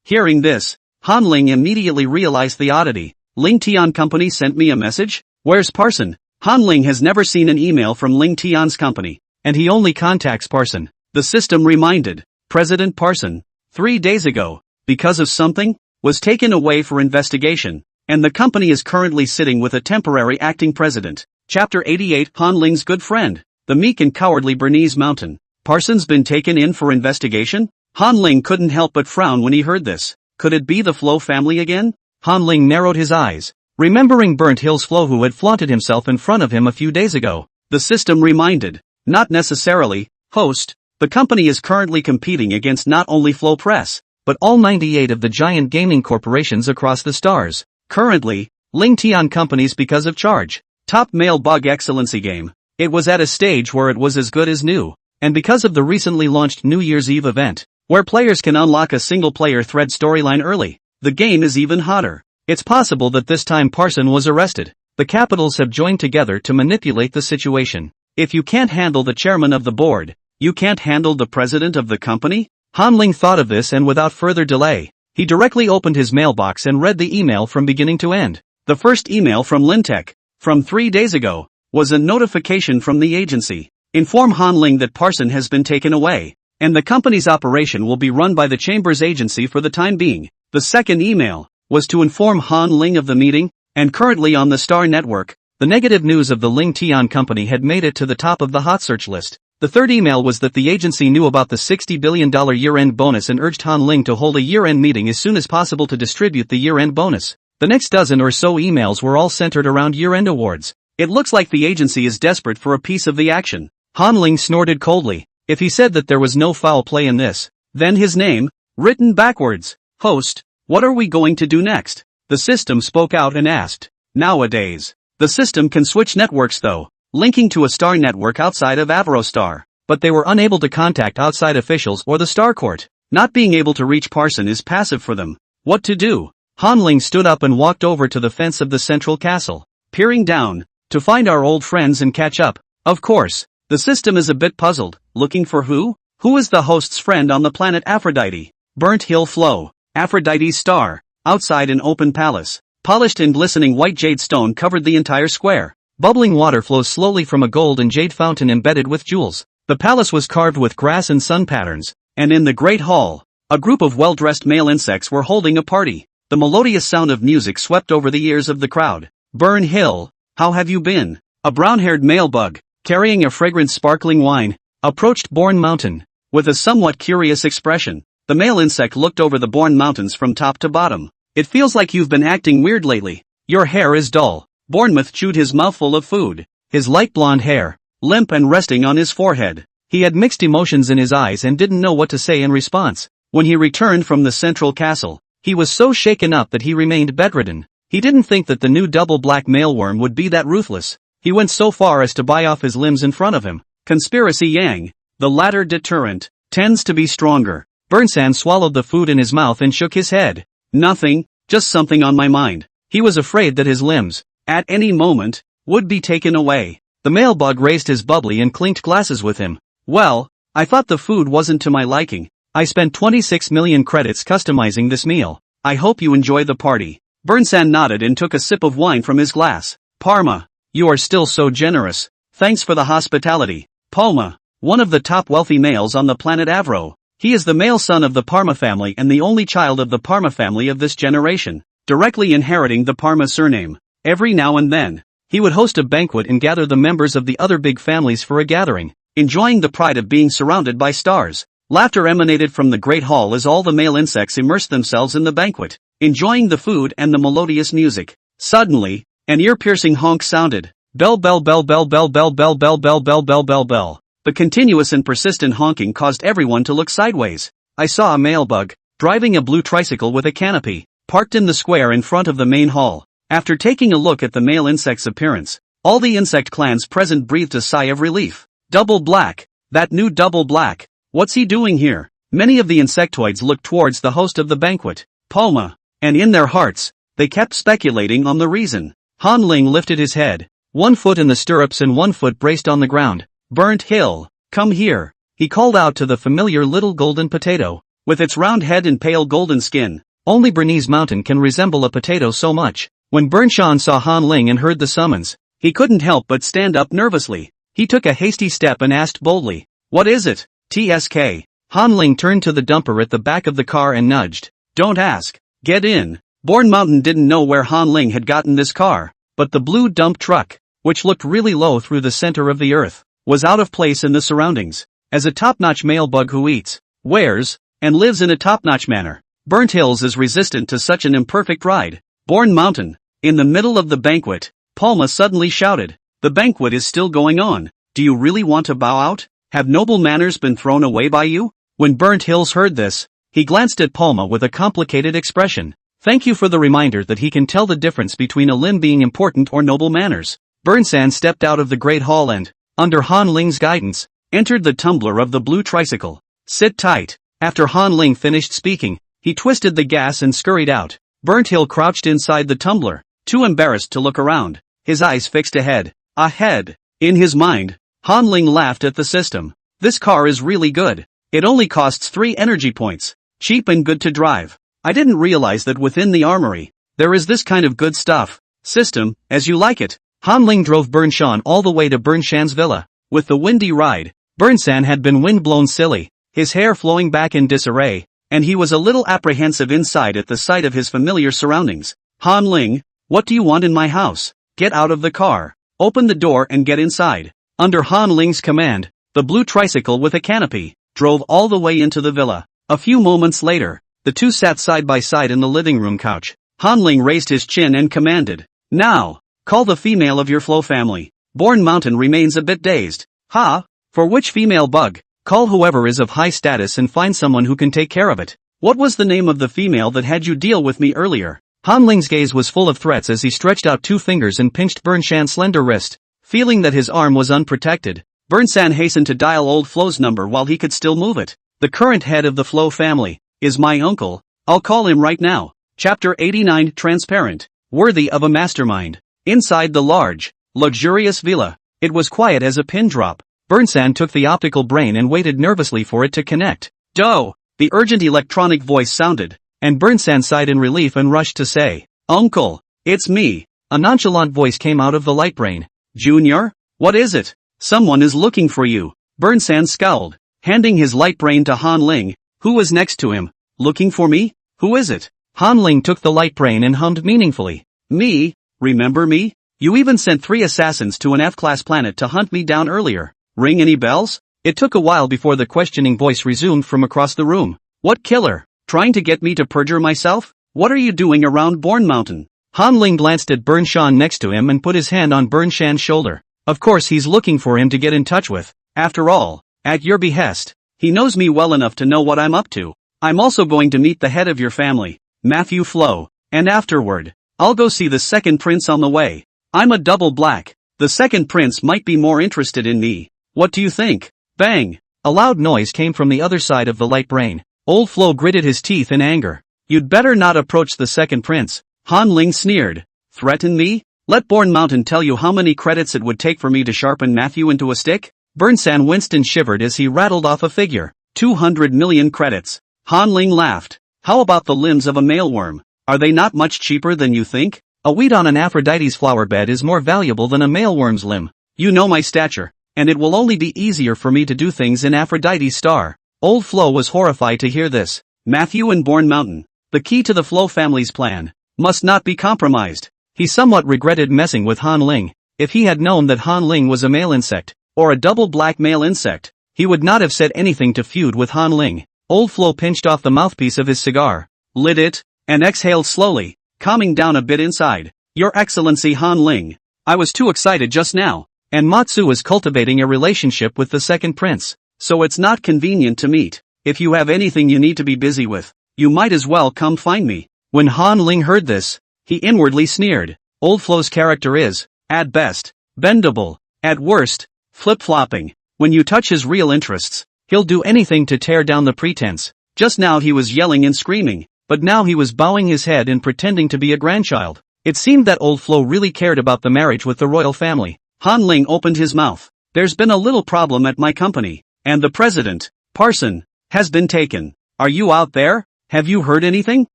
Hearing this, Han Ling immediately realized the oddity. Ling Tian Company sent me a message? Where's Parson? Han Ling has never seen an email from Ling Tian's company, and he only contacts Parson. The system reminded. President Parson, 3 days ago, because of something, was taken away for investigation, and the company is currently sitting with a temporary acting president. Chapter 88 Han Ling's Good Friend. The Meek and Cowardly Bernese Mountain. Parson's been taken in for investigation? Han Ling couldn't help but frown when he heard this. Could it be the Flo family again? Han Ling narrowed his eyes, remembering Burnt Hill's Flo who had flaunted himself in front of him a few days ago. The system reminded. Not necessarily. Host, the company is currently competing against not only Flo Press, but all 98 of the giant gaming corporations across the stars. Currently, Ling Tian Company's because of Charge, top male bug excellency game. It was at a stage where it was as good as new, and because of the recently launched New Year's Eve event, where players can unlock a single-player thread storyline early, the game is even hotter. It's possible that this time Parson was arrested. The capitals have joined together to manipulate the situation. If you can't handle the chairman of the board, you can't handle the president of the company? Han Ling thought of this and without further delay, he directly opened his mailbox and read the email from beginning to end. The first email from Lintech, from 3 days ago, was a notification from the agency. Inform Han Ling that Parson has been taken away, and the company's operation will be run by the Chamber's agency for the time being. The second email was to inform Han Ling of the meeting, and currently on the Star Network, the negative news of the Ling Tian Company had made it to the top of the hot search list. The third email was that the agency knew about the $60 billion year-end bonus and urged Han Ling to hold a year-end meeting as soon as possible to distribute the year-end bonus. The next dozen or so emails were all centered around year-end awards. It looks like the agency is desperate for a piece of the action. Han Ling snorted coldly. If he said that there was no foul play in this, then his name, written backwards. Host, what are we going to do next? The system spoke out and asked. Nowadays, the system can switch networks though, linking to a star network outside of Avrostar, but they were unable to contact outside officials or the Star Court. Not being able to reach Parson is passive for them. What to do? Han Ling stood up and walked over to the fence of the central castle, peering down, to find our old friends and catch up. Of course, the system is a bit puzzled. Looking for who? Who is the host's friend on the planet Aphrodite? Burnt Hill Flow, Aphrodite's star, outside an open palace. Polished and glistening white jade stone covered the entire square. Bubbling water flows slowly from a gold and jade fountain embedded with jewels. The palace was carved with grass and sun patterns, and in the great hall, a group of well-dressed male insects were holding a party. The melodious sound of music swept over the ears of the crowd. Burn Hill, how have you been? A brown-haired male bug, carrying a fragrant sparkling wine, approached Bourne Mountain. With a somewhat curious expression, the male insect looked over the Bourne Mountains from top to bottom. It feels like you've been acting weird lately. Your hair is dull. Bournemouth chewed his mouthful of food. His light blonde hair, limp and resting on his forehead. He had mixed emotions in his eyes and didn't know what to say in response. When he returned from the central castle, he was so shaken up that he remained bedridden. He didn't think that the new double black mailworm would be that ruthless. He went so far as to bite off his limbs in front of him. Conspiracy Yang. The latter deterrent tends to be stronger. Burnsan swallowed the food in his mouth and shook his head. Nothing, just something on my mind. He was afraid that his limbs, at any moment, would be taken away. The male bug raised his bubbly and clinked glasses with him. Well, I thought the food wasn't to my liking. I spent 26 million credits customizing this meal. I hope you enjoy the party. Burnsan nodded and took a sip of wine from his glass. Parma, you are still so generous. Thanks for the hospitality. Palma, one of the top wealthy males on the planet Avro. He is the male son of the Parma family and the only child of the Parma family of this generation, directly inheriting the Parma surname. Every now and then, he would host a banquet and gather the members of the other big families for a gathering, enjoying the pride of being surrounded by stars. Laughter emanated from the great hall as all the male insects immersed themselves in the banquet, enjoying the food and the melodious music. Suddenly, an ear-piercing honk sounded. Bell bell bell bell bell bell bell bell bell bell bell bell bell. The continuous and persistent honking caused everyone to look sideways. I saw a male bug, driving a blue tricycle with a canopy, parked in the square in front of the main hall. After taking a look at the male insect's appearance, all the insect clans present breathed a sigh of relief. Double Black, that new Double Black, what's he doing here? Many of the insectoids looked towards the host of the banquet, Palma, and in their hearts, they kept speculating on the reason. Han Ling lifted his head, 1 foot in the stirrups and 1 foot braced on the ground. Burnt Hill, come here, he called out to the familiar little golden potato. With its round head and pale golden skin, only Bernese Mountain can resemble a potato so much. When Bernshan saw Han Ling and heard the summons, he couldn't help but stand up nervously. He took a hasty step and asked boldly, what is it, TSK? Han Ling turned to the dumper at the back of the car and nudged. Don't ask, get in. Bourne Mountain didn't know where Han Ling had gotten this car, but the blue dump truck, which looked really low through the center of the earth, was out of place in the surroundings. As a top-notch male bug who eats, wears, and lives in a top-notch manner, Burnt Hills is resistant to such an imperfect ride. Bourne Mountain. In the middle of the banquet, Palma suddenly shouted, the banquet is still going on. Do you really want to bow out? Have noble manners been thrown away by you? When Burnt Hills heard this, he glanced at Palma with a complicated expression. Thank you for the reminder that he can tell the difference between a limb being important or noble manners. Burnsan stepped out of the great hall and, under Han Ling's guidance, entered the tumbler of the blue tricycle. Sit tight. After Han Ling finished speaking, he twisted the gas and scurried out. Burnt Hill crouched inside the tumbler, too embarrassed to look around, his eyes fixed ahead. Ahead. In his mind, Han Ling laughed at the system. This car is really good. It only costs 3 energy points. Cheap and good to drive. I didn't realize that within the armory, there is this kind of good stuff. System, as you like it. Han Ling drove Bernshan all the way to Bernshan's villa. With the windy ride, Bernsan had been wind-blown silly, his hair flowing back in disarray, and he was a little apprehensive inside at the sight of his familiar surroundings. Han Ling, what do you want in my house? Get out of the car. Open the door and get inside. Under Han Ling's command, the blue tricycle with a canopy drove all the way into the villa. A few moments later, the two sat side by side in the living room couch. Han Ling raised his chin and commanded, now, call the female of your flow family. Bourne Mountain remains a bit dazed. Ha? For which female bug? Call whoever is of high status and find someone who can take care of it. What was the name of the female that had you deal with me earlier? Han Ling's gaze was full of threats as he stretched out 2 fingers and pinched Bernshan's slender wrist. Feeling that his arm was unprotected, Bernsan hastened to dial old Flo's number while he could still move it. The current head of the Flo family is my uncle. I'll call him right now. Chapter 89 Transparent. Worthy of a mastermind. Inside the large, luxurious villa, it was quiet as a pin drop. Bernsan took the optical brain and waited nervously for it to connect. Doh! The urgent electronic voice sounded, and Bernsan sighed in relief and rushed to say, Uncle, it's me. A nonchalant voice came out of the light brain. Junior? What is it? Someone is looking for you. Burnsan scowled, handing his light brain to Han Ling, who was next to him. Looking for me? Who is it? Han Ling took the light brain and hummed meaningfully. Me? Remember me? You even sent 3 assassins to an F-class planet to hunt me down earlier. Ring any bells? It took a while before the questioning voice resumed from across the room. What killer? Trying to get me to perjure myself? What are you doing around Bourne Mountain? Han Ling glanced at Burnshan next to him and put his hand on Burnshan's shoulder. Of course he's looking for him to get in touch with. After all, at your behest. He knows me well enough to know what I'm up to. I'm also going to meet the head of your family, Matthew Flo, and afterward, I'll go see the second prince on the way. I'm a double black. The second prince might be more interested in me. What do you think? Bang! A loud noise came from the other side of the light brain. Old Flo gritted his teeth in anger. You'd better not approach the second prince. Han Ling sneered. Threaten me? Let Bourne Mountain tell you how many credits it would take for me to sharpen Matthew into a stick? Burnsan Winston shivered as he rattled off a figure. 200 million credits. Han Ling laughed. How about the limbs of a mealworm? Are they not much cheaper than you think? A weed on an Aphrodite's flower bed is more valuable than a mealworm's limb. You know my stature, and it will only be easier for me to do things in Aphrodite's star. Old Flo was horrified to hear this. Matthew and Bourne Mountain, the key to the Flo family's plan, must not be compromised. He somewhat regretted messing with Han Ling. If he had known that Han Ling was a male insect, or a double black male insect, he would not have said anything to feud with Han Ling. Old Flo pinched off the mouthpiece of his cigar, lit it, and exhaled slowly, calming down a bit inside. Your Excellency Han Ling, I was too excited just now, and Matsu is cultivating a relationship with the second prince, so it's not convenient to meet. If you have anything you need to be busy with, you might as well come find me. When Han Ling heard this, he inwardly sneered. Old Flo's character is, at best, bendable, at worst, flip-flopping. When you touch his real interests, he'll do anything to tear down the pretense. Just now he was yelling and screaming, but now he was bowing his head and pretending to be a grandchild. It seemed that Old Flo really cared about the marriage with the royal family. Han Ling opened his mouth. There's been a little problem at my company, and the president, Parson, has been taken. Are you out there? Have you heard anything?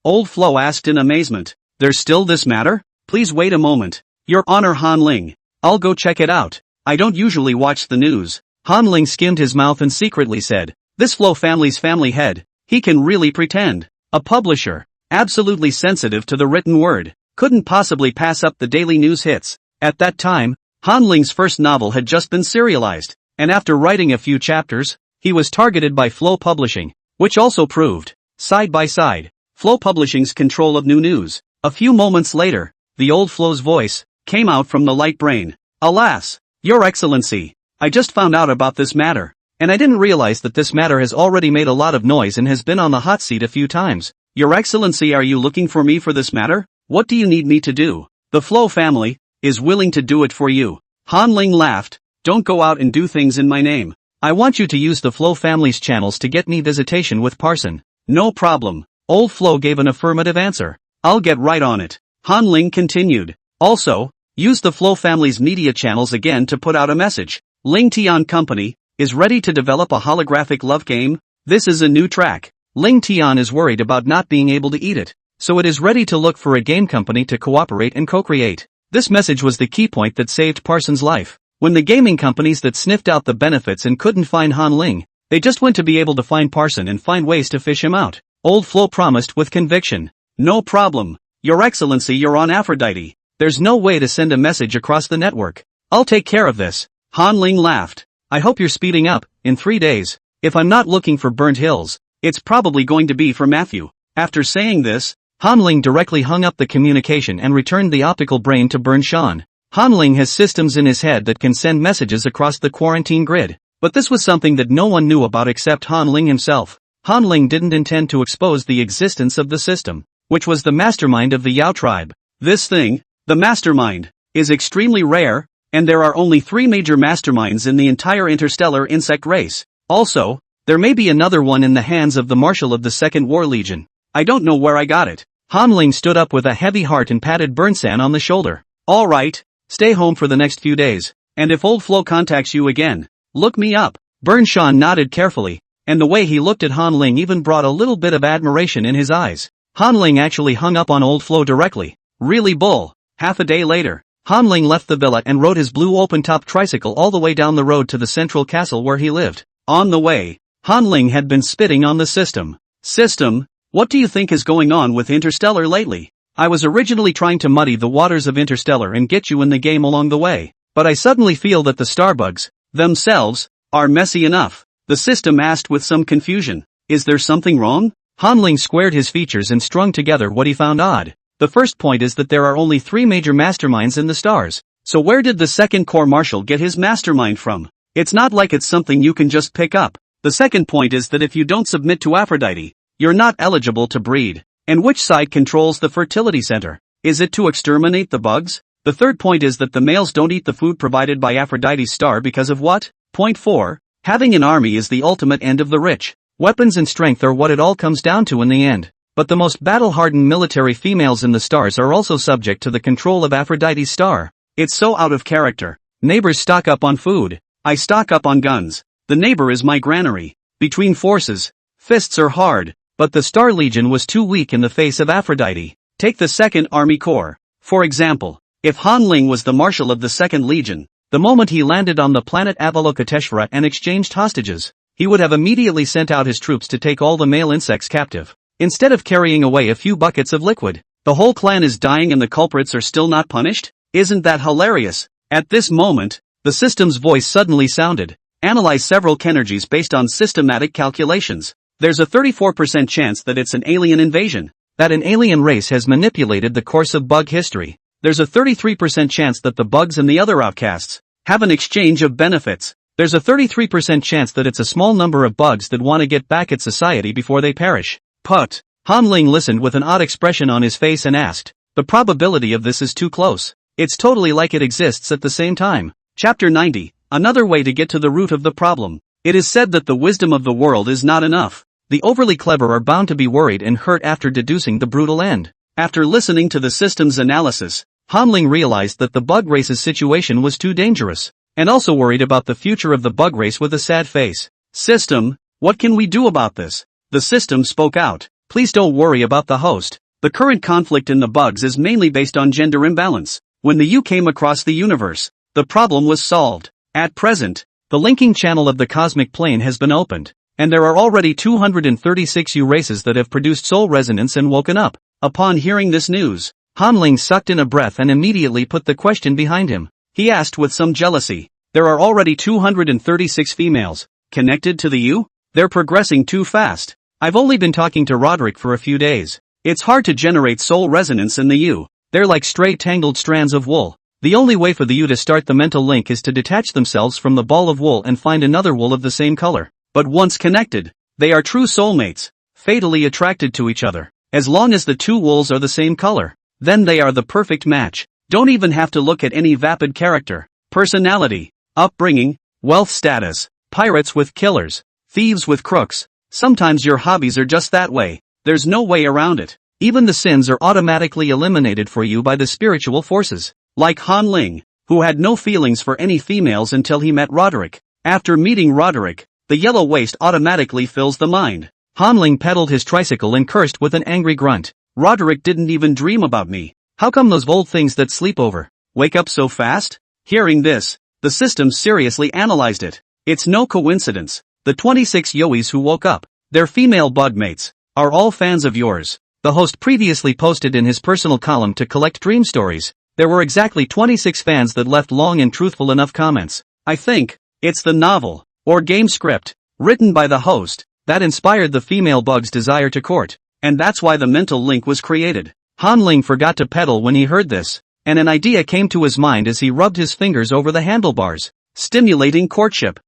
Old Flo asked in amazement. There's still this matter? Please wait a moment. Your Honor Han Ling. I'll go check it out. I don't usually watch the news. Han Ling skimmed his mouth and secretly said, this Flo family's family head, he can really pretend. A publisher, absolutely sensitive to the written word, couldn't possibly pass up the daily news hits. At that time, Han Ling's first novel had just been serialized, and after writing a few chapters, he was targeted by Flo Publishing, which also proved, side by side, Flo Publishing's control of new news. A few moments later, the old Flo's voice came out from the light brain. Alas, Your Excellency, I just found out about this matter, and I didn't realize that this matter has already made a lot of noise and has been on the hot seat a few times. Your Excellency, are you looking for me for this matter? What do you need me to do? The Flo family is willing to do it for you. Han Ling laughed. Don't go out and do things in my name. I want you to use the Flo family's channels to get me visitation with Parson. No problem. Old Flo gave an affirmative answer. I'll get right on it. Han Ling continued. Also, use the Flo family's media channels again to put out a message. Ling Tian Company is ready to develop a holographic love game. This is a new track. Ling Tian is worried about not being able to eat it, so it is ready to look for a game company to cooperate and co-create. This message was the key point that saved Parson's life. When the gaming companies that sniffed out the benefits and couldn't find Han Ling, they just went to be able to find Parson and find ways to fish him out. Old Flo promised with conviction. No problem. Your Excellency, you're on Aphrodite. There's no way to send a message across the network. I'll take care of this. Han Ling laughed. I hope you're speeding up. In 3 days, if I'm not looking for Burnt Hills, it's probably going to be for Matthew. After saying this, Han Ling directly hung up the communication and returned the optical brain to Burnshan. Han Ling has systems in his head that can send messages across the quarantine grid, but this was something that no one knew about except Han Ling himself. Han Ling didn't intend to expose the existence of the system, which was the mastermind of the Yao tribe. This thing, the mastermind, is extremely rare, and there are only 3 major masterminds in the entire interstellar insect race. Also, there may be another one in the hands of the Marshal of the Second War Legion. I don't know where I got it. Han Ling stood up with a heavy heart and patted Burnsan on the shoulder. All right, stay home for the next few days, and if Old Flo contacts you again, look me up. Burnshan nodded carefully, and the way he looked at Han Ling even brought a little bit of admiration in his eyes. Han Ling actually hung up on Old Flo directly. Really bull. Half a day later, Han Ling left the villa and rode his blue open-top tricycle all the way down the road to the central castle where he lived. On the way, Han Ling had been spitting on the system. System, what do you think is going on with Interstellar lately? I was originally trying to muddy the waters of Interstellar and get you in the game along the way, but I suddenly feel that the starbugs, themselves, are messy enough. The system asked with some confusion. Is there something wrong? Han Ling squared his features and strung together what he found odd. The first point is that there are only 3 major masterminds in the stars. So where did the second core marshal get his mastermind from? It's not like it's something you can just pick up. The second point is that if you don't submit to Aphrodite, you're not eligible to breed. And which side controls the fertility center? Is it to exterminate the bugs? The third point is that the males don't eat the food provided by Aphrodite's star because of what? Point 4. Having an army is the ultimate end of the rich. Weapons and strength are what it all comes down to in the end. But the most battle-hardened military females in the stars are also subject to the control of Aphrodite's star. It's so out of character. Neighbors stock up on food. I stock up on guns. The neighbor is my granary. Between forces, fists are hard, but the Star Legion was too weak in the face of Aphrodite. Take the Second Army Corps. For example, if Han Ling was the marshal of the Second Legion, the moment he landed on the planet Avalokiteshvara and exchanged hostages, he would have immediately sent out his troops to take all the male insects captive. Instead of carrying away a few buckets of liquid, the whole clan is dying and the culprits are still not punished? Isn't that hilarious? At this moment, the system's voice suddenly sounded. Analyze several Kenergies based on systematic calculations. There's a 34% chance that it's an alien invasion, that an alien race has manipulated the course of bug history. There's a 33% chance that the bugs and the other outcasts have an exchange of benefits. There's a 33% chance that it's a small number of bugs that want to get back at society before they perish. Put. Han Ling listened with an odd expression on his face and asked, the probability of this is too close. It's totally like it exists at the same time. Chapter 90. Another way to get to the root of the problem. It is said that the wisdom of the world is not enough. The overly clever are bound to be worried and hurt after deducing the brutal end. After listening to the system's analysis, Han Ling realized that the bug race's situation was too dangerous, and also worried about the future of the bug race with a sad face. System, what can we do about this? The system spoke out. Please don't worry about the host. The current conflict in the bugs is mainly based on gender imbalance. When the U came across the universe, the problem was solved. At present, the linking channel of the cosmic plane has been opened, and there are already 236 U races that have produced soul resonance and woken up. Upon hearing this news, Han Ling sucked in a breath and immediately put the question behind him. He asked with some jealousy, there are already 236 females connected to the U? They're progressing too fast. I've only been talking to Roderick for a few days. It's hard to generate soul resonance in the U. They're like stray tangled strands of wool. The only way for the U to start the mental link is to detach themselves from the ball of wool and find another wool of the same color. But once connected, they are true soulmates, fatally attracted to each other. As long as the two wools are the same color, then they are the perfect match. Don't even have to look at any vapid character, personality, upbringing, wealth status, pirates with killers, thieves with crooks. Sometimes your hobbies are just that way. There's no way around it. Even the sins are automatically eliminated for you by the spiritual forces. Like Han Ling, who had no feelings for any females until he met Roderick. After meeting Roderick, the yellow waste automatically fills the mind. Han Ling pedaled his tricycle and cursed with an angry grunt. Roderick didn't even dream about me. How come those old things that sleep over wake up so fast? Hearing this, the system seriously analyzed it. It's no coincidence. The 26 yois who woke up, their female bugmates, are all fans of yours. The host previously posted in his personal column to collect dream stories. There were exactly 26 fans that left long and truthful enough comments. I think it's the novel, or game script, written by the host, that inspired the female bug's desire to court, and that's why the mental link was created. Han Ling forgot to pedal when he heard this, and an idea came to his mind as he rubbed his fingers over the handlebars. Stimulating courtship.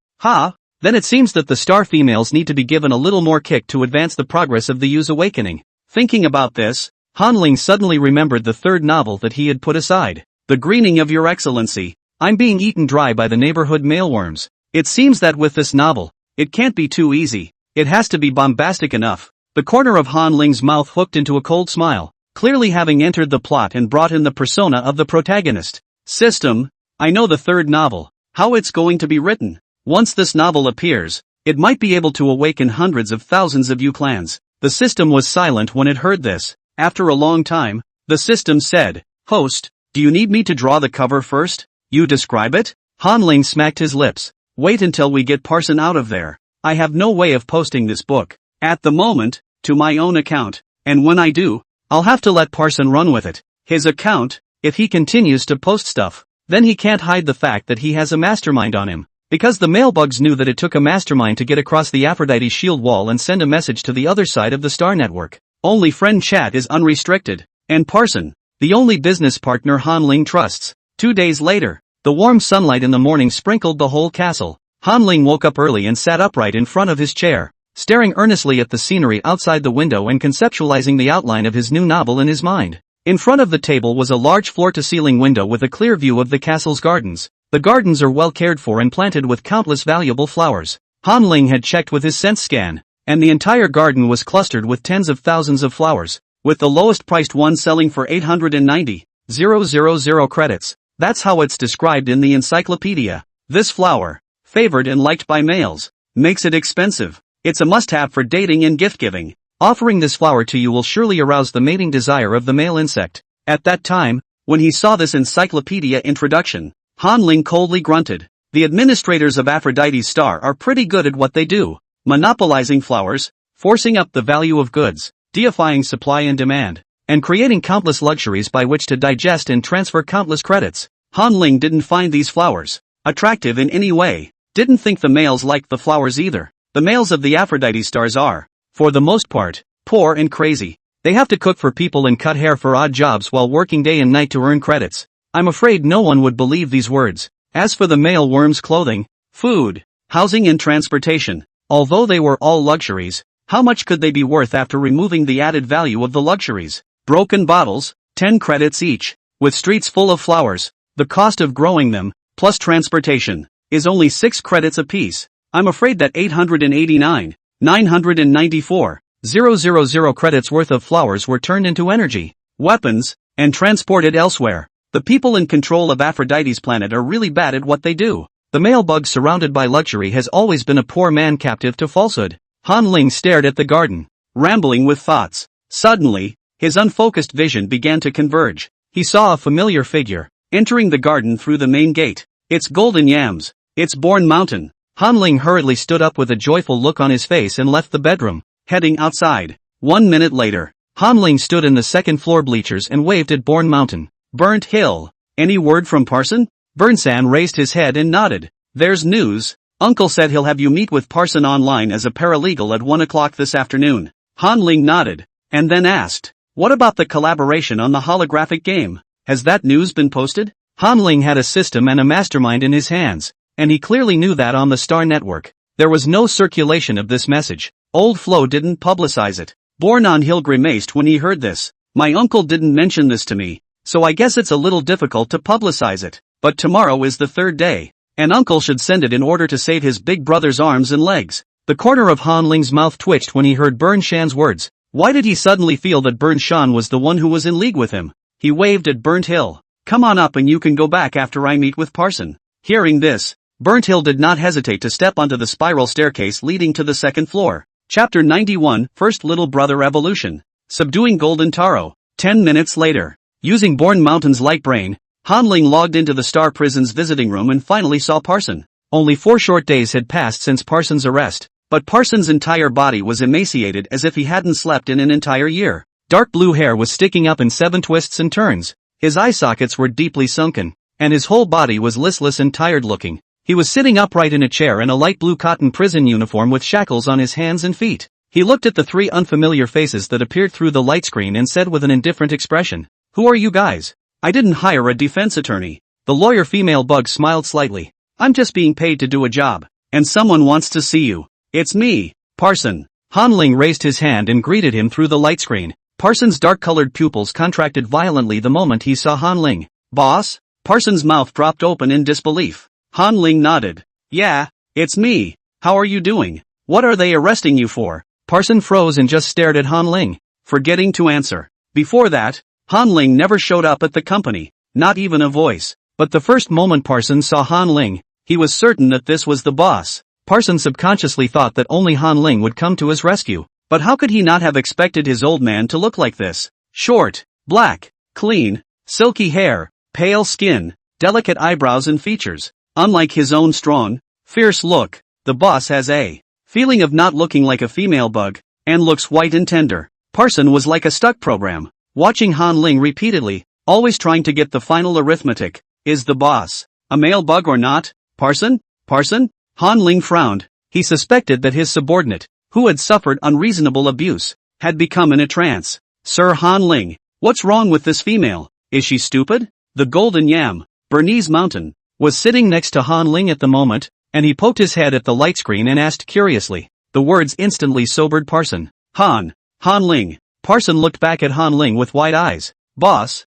Then it seems that the star females need to be given a little more kick to advance the progress of the U's awakening. Thinking about this, Han Ling suddenly remembered the third novel that he had put aside. The Greening of Your Excellency. I'm being eaten dry by the neighborhood mealworms. It seems that with this novel, it can't be too easy. It has to be bombastic enough. The corner of Han Ling's mouth hooked into a cold smile, clearly having entered the plot and brought in the persona of the protagonist. System, I know the third novel, how it's going to be written. Once this novel appears, it might be able to awaken hundreds of thousands of U clans. The system was silent when it heard this. After a long time, the system said, Host, Do you need me to draw the cover first? You describe it? Han Ling smacked his lips. Wait until we get Parson out of there. I have no way of posting this book, at the moment, to my own account, and when I do, I'll have to let Parson run with it. His account, if he continues to post stuff, then he can't hide the fact that he has a mastermind on him. Because the mailbugs knew that it took a mastermind to get across the Aphrodite shield wall and send a message to the other side of the Star Network. Only friend chat is unrestricted. And Parson, the only business partner Han Ling trusts. 2 days later, the warm sunlight in the morning sprinkled the whole castle. Han Ling woke up early and sat upright in front of his chair, staring earnestly at the scenery outside the window and conceptualizing the outline of his new novel in his mind. In front of the table was a large floor-to-ceiling window with a clear view of the castle's gardens. The gardens are well cared for and planted with countless valuable flowers. Han Ling had checked with his sense scan, and the entire garden was clustered with tens of thousands of flowers, with the lowest priced one selling for 890,000 credits. That's how it's described in the encyclopedia. This flower, favored and liked by males, makes it expensive. It's a must-have for dating and gift-giving. Offering this flower to you will surely arouse the mating desire of the male insect. At that time, when he saw this encyclopedia introduction, Han Ling coldly grunted. The administrators of Aphrodite's star are pretty good at what they do, monopolizing flowers, forcing up the value of goods, deifying supply and demand, and creating countless luxuries by which to digest and transfer countless credits. Han Ling didn't find these flowers attractive in any way, didn't think the males liked the flowers either. The males of the Aphrodite stars are, for the most part, poor and crazy. They have to cook for people and cut hair for odd jobs while working day and night to earn credits. I'm afraid no one would believe these words. As for the male worms' clothing, food, housing and transportation, although they were all luxuries, how much could they be worth after removing the added value of the luxuries? Broken bottles, 10 credits each, with streets full of flowers. The cost of growing them, plus transportation, is only 6 credits apiece. I'm afraid that 889,994,000 credits worth of flowers were turned into energy, weapons, and transported elsewhere. The people in control of Aphrodite's planet are really bad at what they do. The male bug surrounded by luxury has always been a poor man captive to falsehood. Han Ling stared at the garden, rambling with thoughts. Suddenly, his unfocused vision began to converge. He saw a familiar figure, entering the garden through the main gate. It's Golden Yams. It's Born Mountain. Han Ling hurriedly stood up with a joyful look on his face and left the bedroom, heading outside. 1 minute later, Han Ling stood in the second-floor bleachers and waved at Born Mountain. Burnt Hill. Any word from Parson? Burnsan raised his head and nodded. There's news. Uncle said he'll have you meet with Parson online as a paralegal at 1 o'clock this afternoon. Han Ling nodded, and then asked, what about the collaboration on the holographic game? Has that news been posted? Han Ling had a system and a mastermind in his hands, and he clearly knew that on the Star Network, there was no circulation of this message. Old Flo didn't publicize it. Born on Hill grimaced when he heard this. My uncle didn't mention this to me, so I guess it's a little difficult to publicize it. But tomorrow is the 3rd day, and uncle should send it in order to save his big brother's arms and legs. The corner of Han Ling's mouth twitched when he heard Burn Shan's words. Why did he suddenly feel that Burn Shan was the one who was in league with him? He waved at Burnt Hill. Come on up and you can go back after I meet with Parson. Hearing this, Burnt Hill did not hesitate to step onto the spiral staircase leading to the second floor. Chapter 91, First Little Brother Evolution. Subduing Golden Taro. 10 minutes later. Using Born Mountain's light brain, Han Ling logged into the Star Prison's visiting room and finally saw Parson. Only 4 short days had passed since Parson's arrest, but Parson's entire body was emaciated as if he hadn't slept in an entire year. Dark blue hair was sticking up in 7 twists and turns, his eye sockets were deeply sunken, and his whole body was listless and tired-looking. He was sitting upright in a chair in a light blue cotton prison uniform with shackles on his hands and feet. He looked at the 3 unfamiliar faces that appeared through the light screen and said with an indifferent expression, "Who are you guys? I didn't hire a defense attorney." The lawyer female bug smiled slightly. "I'm just being paid to do a job, and someone wants to see you. It's me, Parson." Han Ling raised his hand and greeted him through the light screen. Parson's dark-colored pupils contracted violently the moment he saw Han Ling. "Boss?" Parson's mouth dropped open in disbelief. Han Ling nodded. "Yeah, it's me. How are you doing? What are they arresting you for?" Parson froze and just stared at Han Ling, forgetting to answer. Before that, Han Ling never showed up at the company, not even a voice. But the first moment Parson saw Han Ling, he was certain that this was the boss. Parson subconsciously thought that only Han Ling would come to his rescue. But how could he not have expected his old man to look like this? Short, black, clean, silky hair, Pale skin, delicate eyebrows and features. Unlike his own strong, fierce look, the boss has a feeling of not looking like a female bug, and looks white and tender. Parson was like a stuck program, watching Han Ling repeatedly, always trying to get the final arithmetic. Is the boss a male bug or not? Parson? Parson? Han Ling frowned. He suspected that his subordinate, who had suffered unreasonable abuse, had become in a trance. Sir Han Ling, what's wrong with this female? Is she stupid? The golden yam, Bernese Mountain, was sitting next to Han Ling at the moment, and he poked his head at the light screen and asked curiously. The words instantly sobered Parson. Han Ling. Parson looked back at Han Ling with wide eyes. Boss,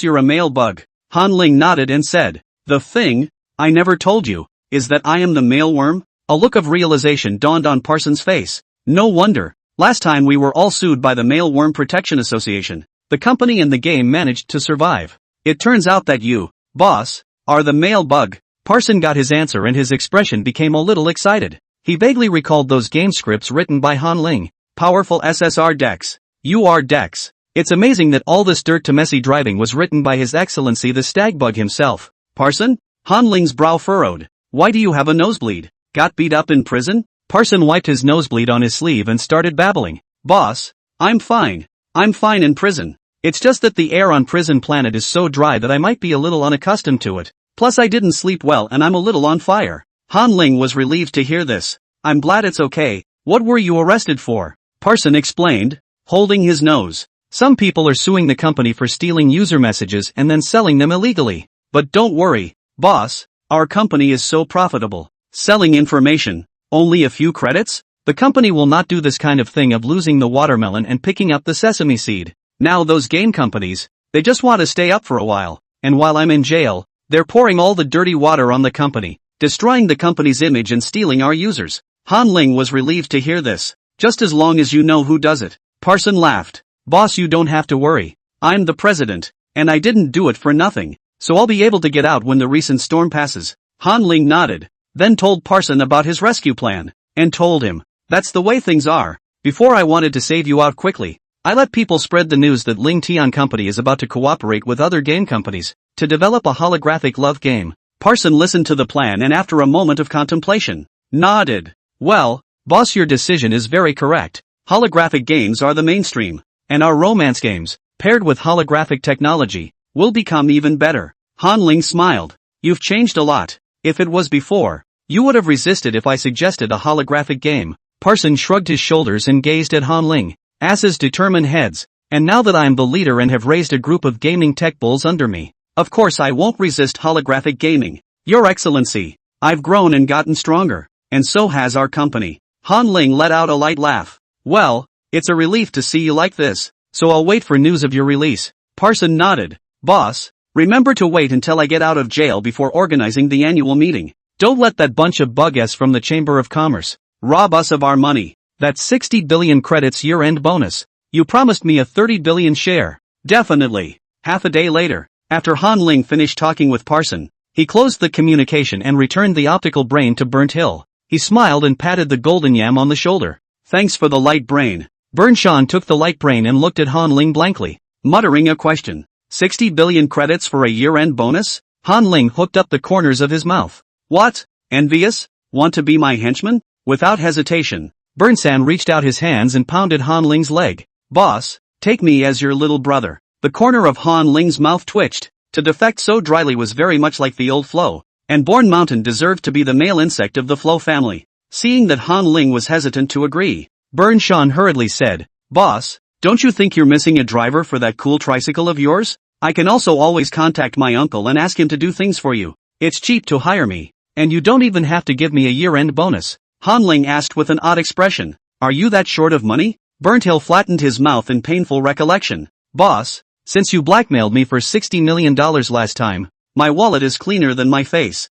you're a male bug. Han Ling nodded and said, the thing I never told you is that I am the male worm. A look of realization dawned on Parson's face. No wonder. Last time we were all sued by the Male Worm Protection Association. The company and the game managed to survive. It turns out that you, boss, are the male bug. Parson got his answer and his expression became a little excited. He vaguely recalled those game scripts written by Han Ling. Powerful SSR Dex. UR Dex. It's amazing that all this dirt to messy driving was written by His Excellency the Stag Bug himself. Parson? Han Ling's brow furrowed. Why do you have a nosebleed? Got beat up in prison? Parson wiped his nosebleed on his sleeve and started babbling. Boss, I'm fine. I'm fine in prison. It's just that the air on Prison Planet is so dry that I might be a little unaccustomed to it. Plus I didn't sleep well and I'm a little on fire. Han Ling was relieved to hear this. I'm glad it's okay. What were you arrested for? Parson explained, holding his nose. Some people are suing the company for stealing user messages and then selling them illegally. But don't worry, boss, our company is so profitable. Selling information, only a few credits? The company will not do this kind of thing of losing the watermelon and picking up the sesame seed. Now those game companies, they just want to stay up for a while, and while I'm in jail, they're pouring all the dirty water on the company, destroying the company's image and stealing our users. Han Ling was relieved to hear this. Just as long as you know who does it. Parson laughed. Boss, you don't have to worry. I'm the president, and I didn't do it for nothing, so I'll be able to get out when the recent storm passes. Han Ling nodded, then told Parson about his rescue plan, and told him, that's the way things are. Before I wanted to save you out quickly, I let people spread the news that Ling Tian Company is about to cooperate with other game companies to develop a holographic love game. Parson listened to the plan and after a moment of contemplation, nodded. Well, boss, your decision is very correct. Holographic games are the mainstream, and our romance games, paired with holographic technology, will become even better. Han Ling smiled. You've changed a lot. If it was before, you would have resisted if I suggested a holographic game. Parson shrugged his shoulders and gazed at Han Ling. Asses determine heads, and now that I am the leader and have raised a group of gaming tech bulls under me, of course I won't resist holographic gaming. Your Excellency, I've grown and gotten stronger, and so has our company. Han Ling let out a light laugh. Well, it's a relief to see you like this, so I'll wait for news of your release. Parson nodded. Boss, remember to wait until I get out of jail before organizing the annual meeting. Don't let that bunch of bug-s from the Chamber of Commerce rob us of our money. That's 60 billion credits year-end bonus. You promised me a 30 billion share. Definitely. Half a day later, after Han Ling finished talking with Parson, he closed the communication and returned the optical brain to Burnt Hill. He smiled and patted the golden yam on the shoulder. Thanks for the light brain. Bernshan took the light brain and looked at Han Ling blankly, muttering a question. 60 billion credits for a year-end bonus? Han Ling hooked up the corners of his mouth. What? Envious? Want to be my henchman? Without hesitation, Bernshan reached out his hands and pounded Han Ling's leg. Boss, take me as your little brother. The corner of Han Ling's mouth twitched. To defect so dryly was very much like the old Flo, and Born Mountain deserved to be the male insect of the Flo family. Seeing that Han Ling was hesitant to agree, Bernshan hurriedly said, Boss, don't you think you're missing a driver for that cool tricycle of yours? I can also always contact my uncle and ask him to do things for you. It's cheap to hire me, and you don't even have to give me a year-end bonus. Han Ling asked with an odd expression. Are you that short of money? Burnt Hill flattened his mouth in painful recollection. Boss, since you blackmailed me for $60 million last time, my wallet is cleaner than my face.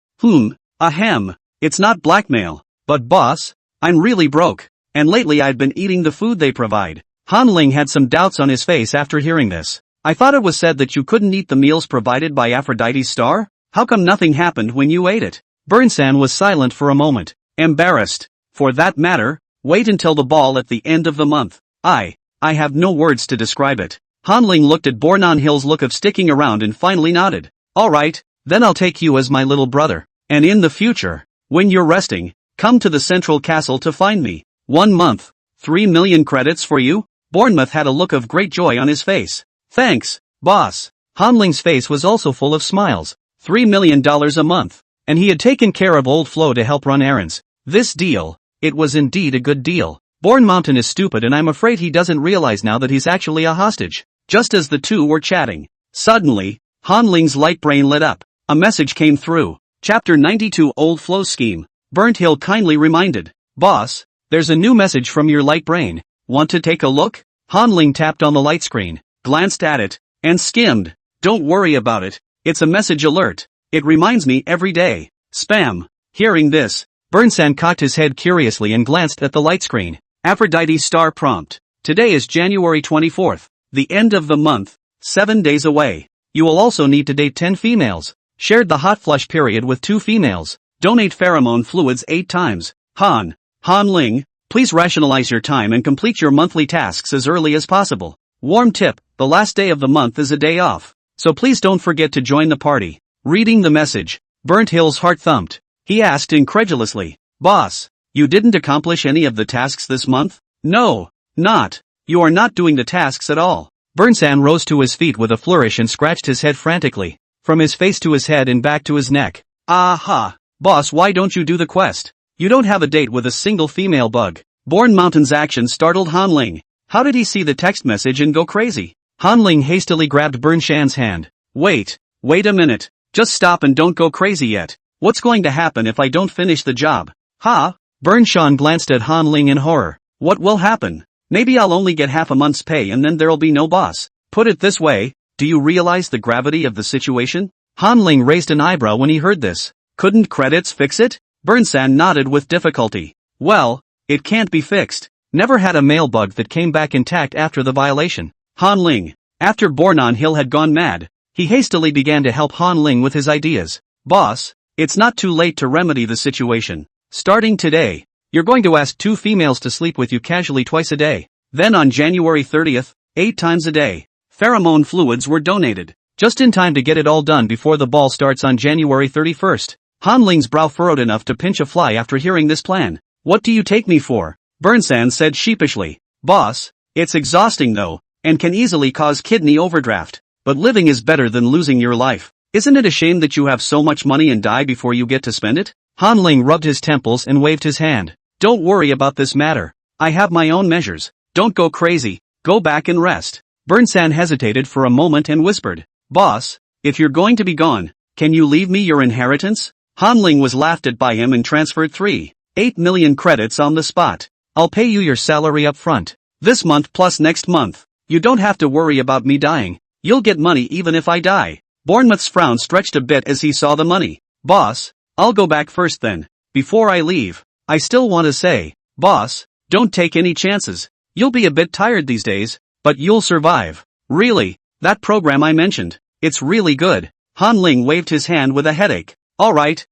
Ahem. It's not blackmail. But boss, I'm really broke, and lately I've been eating the food they provide. Han Ling had some doubts on his face after hearing this. I thought it was said that you couldn't eat the meals provided by Aphrodite's star? How come nothing happened when you ate it? Bernshan was silent for a moment, embarrassed. For that matter, wait until the ball at the end of the month. I have no words to describe it. Han Ling looked at Bornon Hill's look of sticking around and finally nodded. Alright, then I'll take you as my little brother. And in the future, when you're resting, come to the central castle to find me. 1 month. 3 million credits for you? Bournemouth had a look of great joy on his face. Thanks, boss. Hanling's face was also full of smiles. $3 million a month. And he had taken care of old Flo to help run errands. This deal, it was indeed a good deal. Bournemouth is stupid and I'm afraid he doesn't realize now that he's actually a hostage. Just as the two were chatting, suddenly, Hanling's light brain lit up. A message came through. Chapter 92 Old Flo Scheme. Burnt Hill kindly reminded. Boss, there's a new message from your light brain. Want to take a look? Hanling tapped on the light screen, glanced at it, and skimmed. Don't worry about it. It's a message alert. It reminds me every day. Spam. Hearing this, Burnsan cocked his head curiously and glanced at the light screen. Aphrodite star prompt. Today is January 24th. The end of the month. 7 days away. You will also need to date 10 females. Shared the hot flush period with 2 females. Donate pheromone fluids 8 times. Hanling, please rationalize your time and complete your monthly tasks as early as possible. Warm tip, the last day of the month is a day off. So please don't forget to join the party. Reading the message, Burnt Hill's heart thumped. He asked incredulously, Boss, you didn't accomplish any of the tasks this month? No, not. You are not doing the tasks at all. Burnsan rose to his feet with a flourish and scratched his head frantically. From his face to his head and back to his neck. Aha! Boss, why don't you do the quest? You don't have a date with a single female bug. Bournemouth's action startled Hanling. How did he see the text message and go crazy? Hanling hastily grabbed Burnshan's hand. Wait a minute. Just stop and don't go crazy yet. What's going to happen if I don't finish the job? Burnshan glanced at Hanling in horror. What will happen? Maybe I'll only get half a month's pay and then there'll be no boss. Put it this way, do you realize the gravity of the situation? Hanling raised an eyebrow when he heard this. Couldn't credits fix it? Burnsan nodded with difficulty. Well, it can't be fixed. Never had a male bug that came back intact after the violation. Hanling. After Bornon Hill had gone mad, he hastily began to help Hanling with his ideas. Boss, it's not too late to remedy the situation. Starting today, you're going to ask 2 females to sleep with you casually twice a day. Then on January 30th, 8 times a day, pheromone fluids were donated. Just in time to get it all done before the ball starts on January 31st. Hanling's brow furrowed enough to pinch a fly after hearing this plan. What do you take me for? Burnsan said sheepishly. Boss, it's exhausting though, and can easily cause kidney overdraft. But living is better than losing your life. Isn't it a shame that you have so much money and die before you get to spend it? Hanling rubbed his temples and waved his hand. Don't worry about this matter. I have my own measures. Don't go crazy. Go back and rest. Burnsan hesitated for a moment and whispered. Boss, if you're going to be gone, can you leave me your inheritance? Hanling was laughed at by him and transferred 3.8 million credits on the spot. I'll pay you your salary up front. This month plus next month. You don't have to worry about me dying. You'll get money even if I die. Bournemouth's frown stretched a bit as he saw the money. Boss, I'll go back first then. Before I leave, I still want to say, boss, don't take any chances. You'll be a bit tired these days, but you'll survive. Really, that program I mentioned, it's really good. Hanling waved his hand with a headache. Alright,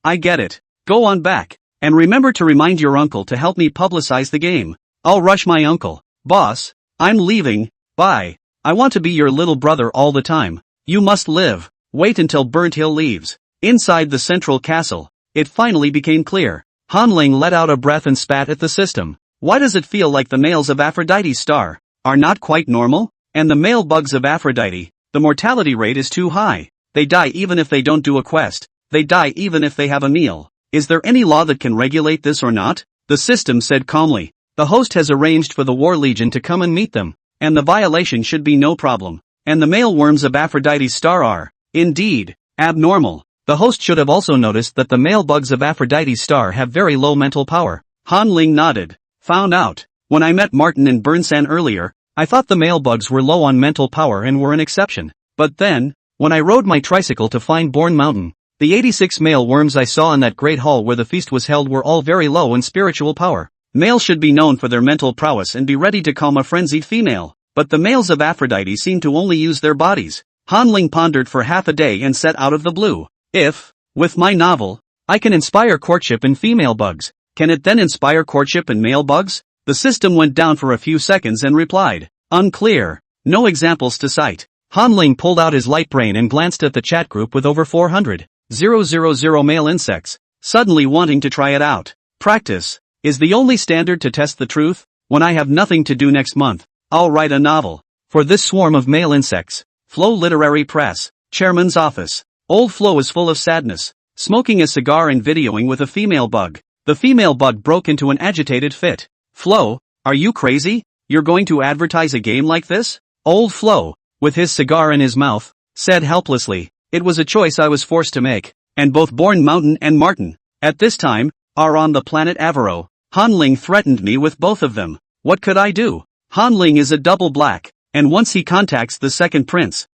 I get it. Go on back. And remember to remind your uncle to help me publicize the game. I'll rush my uncle. Boss, I'm leaving, bye. I want to be your little brother all the time. You must live. Wait until Burnt Hill leaves. Inside the central castle, it finally became clear. Hanling let out a breath and spat at the system. Why does it feel like the males of Aphrodite's star are not quite normal? And the male bugs of Aphrodite, the mortality rate is too high. They die even if they don't do a quest. They die even if they have a meal. Is there any law that can regulate this or not? The system said calmly. The host has arranged for the War Legion to come and meet them, and the violation should be no problem. And the male worms of Aphrodite's star are, indeed, abnormal. The host should have also noticed that the male bugs of Aphrodite's star have very low mental power. Hanling nodded. Found out. When I met Martin and Burnsan earlier, I thought the male bugs were low on mental power and were an exception. But then, when I rode my tricycle to find Bourne Mountain, the 86 male worms I saw in that great hall where the feast was held were all very low in spiritual power. Males should be known for their mental prowess and be ready to calm a frenzied female. But the males of Aphrodite seem to only use their bodies. Hanling pondered for half a day and said out of the blue, if, with my novel, I can inspire courtship in female bugs, can it then inspire courtship in male bugs? The system went down for a few seconds and replied, unclear, no examples to cite. Hanling pulled out his light brain and glanced at the chat group with over 400,000 male insects, suddenly wanting to try it out. Practice is the only standard to test the truth. When I have nothing to do next month, I'll write a novel. For this swarm of male insects. Flo Literary Press, Chairman's Office. Old Flo is full of sadness, smoking a cigar and videoing with a female bug. The female bug broke into an agitated fit. Flo, are you crazy? You're going to advertise a game like this? Old Flo, with his cigar in his mouth, said helplessly, it was a choice I was forced to make, and both Born Mountain and Martin, at this time, are on the planet Avaro. Hanling threatened me with both of them. What could I do? Hanling is a double black, and once he contacts the second prince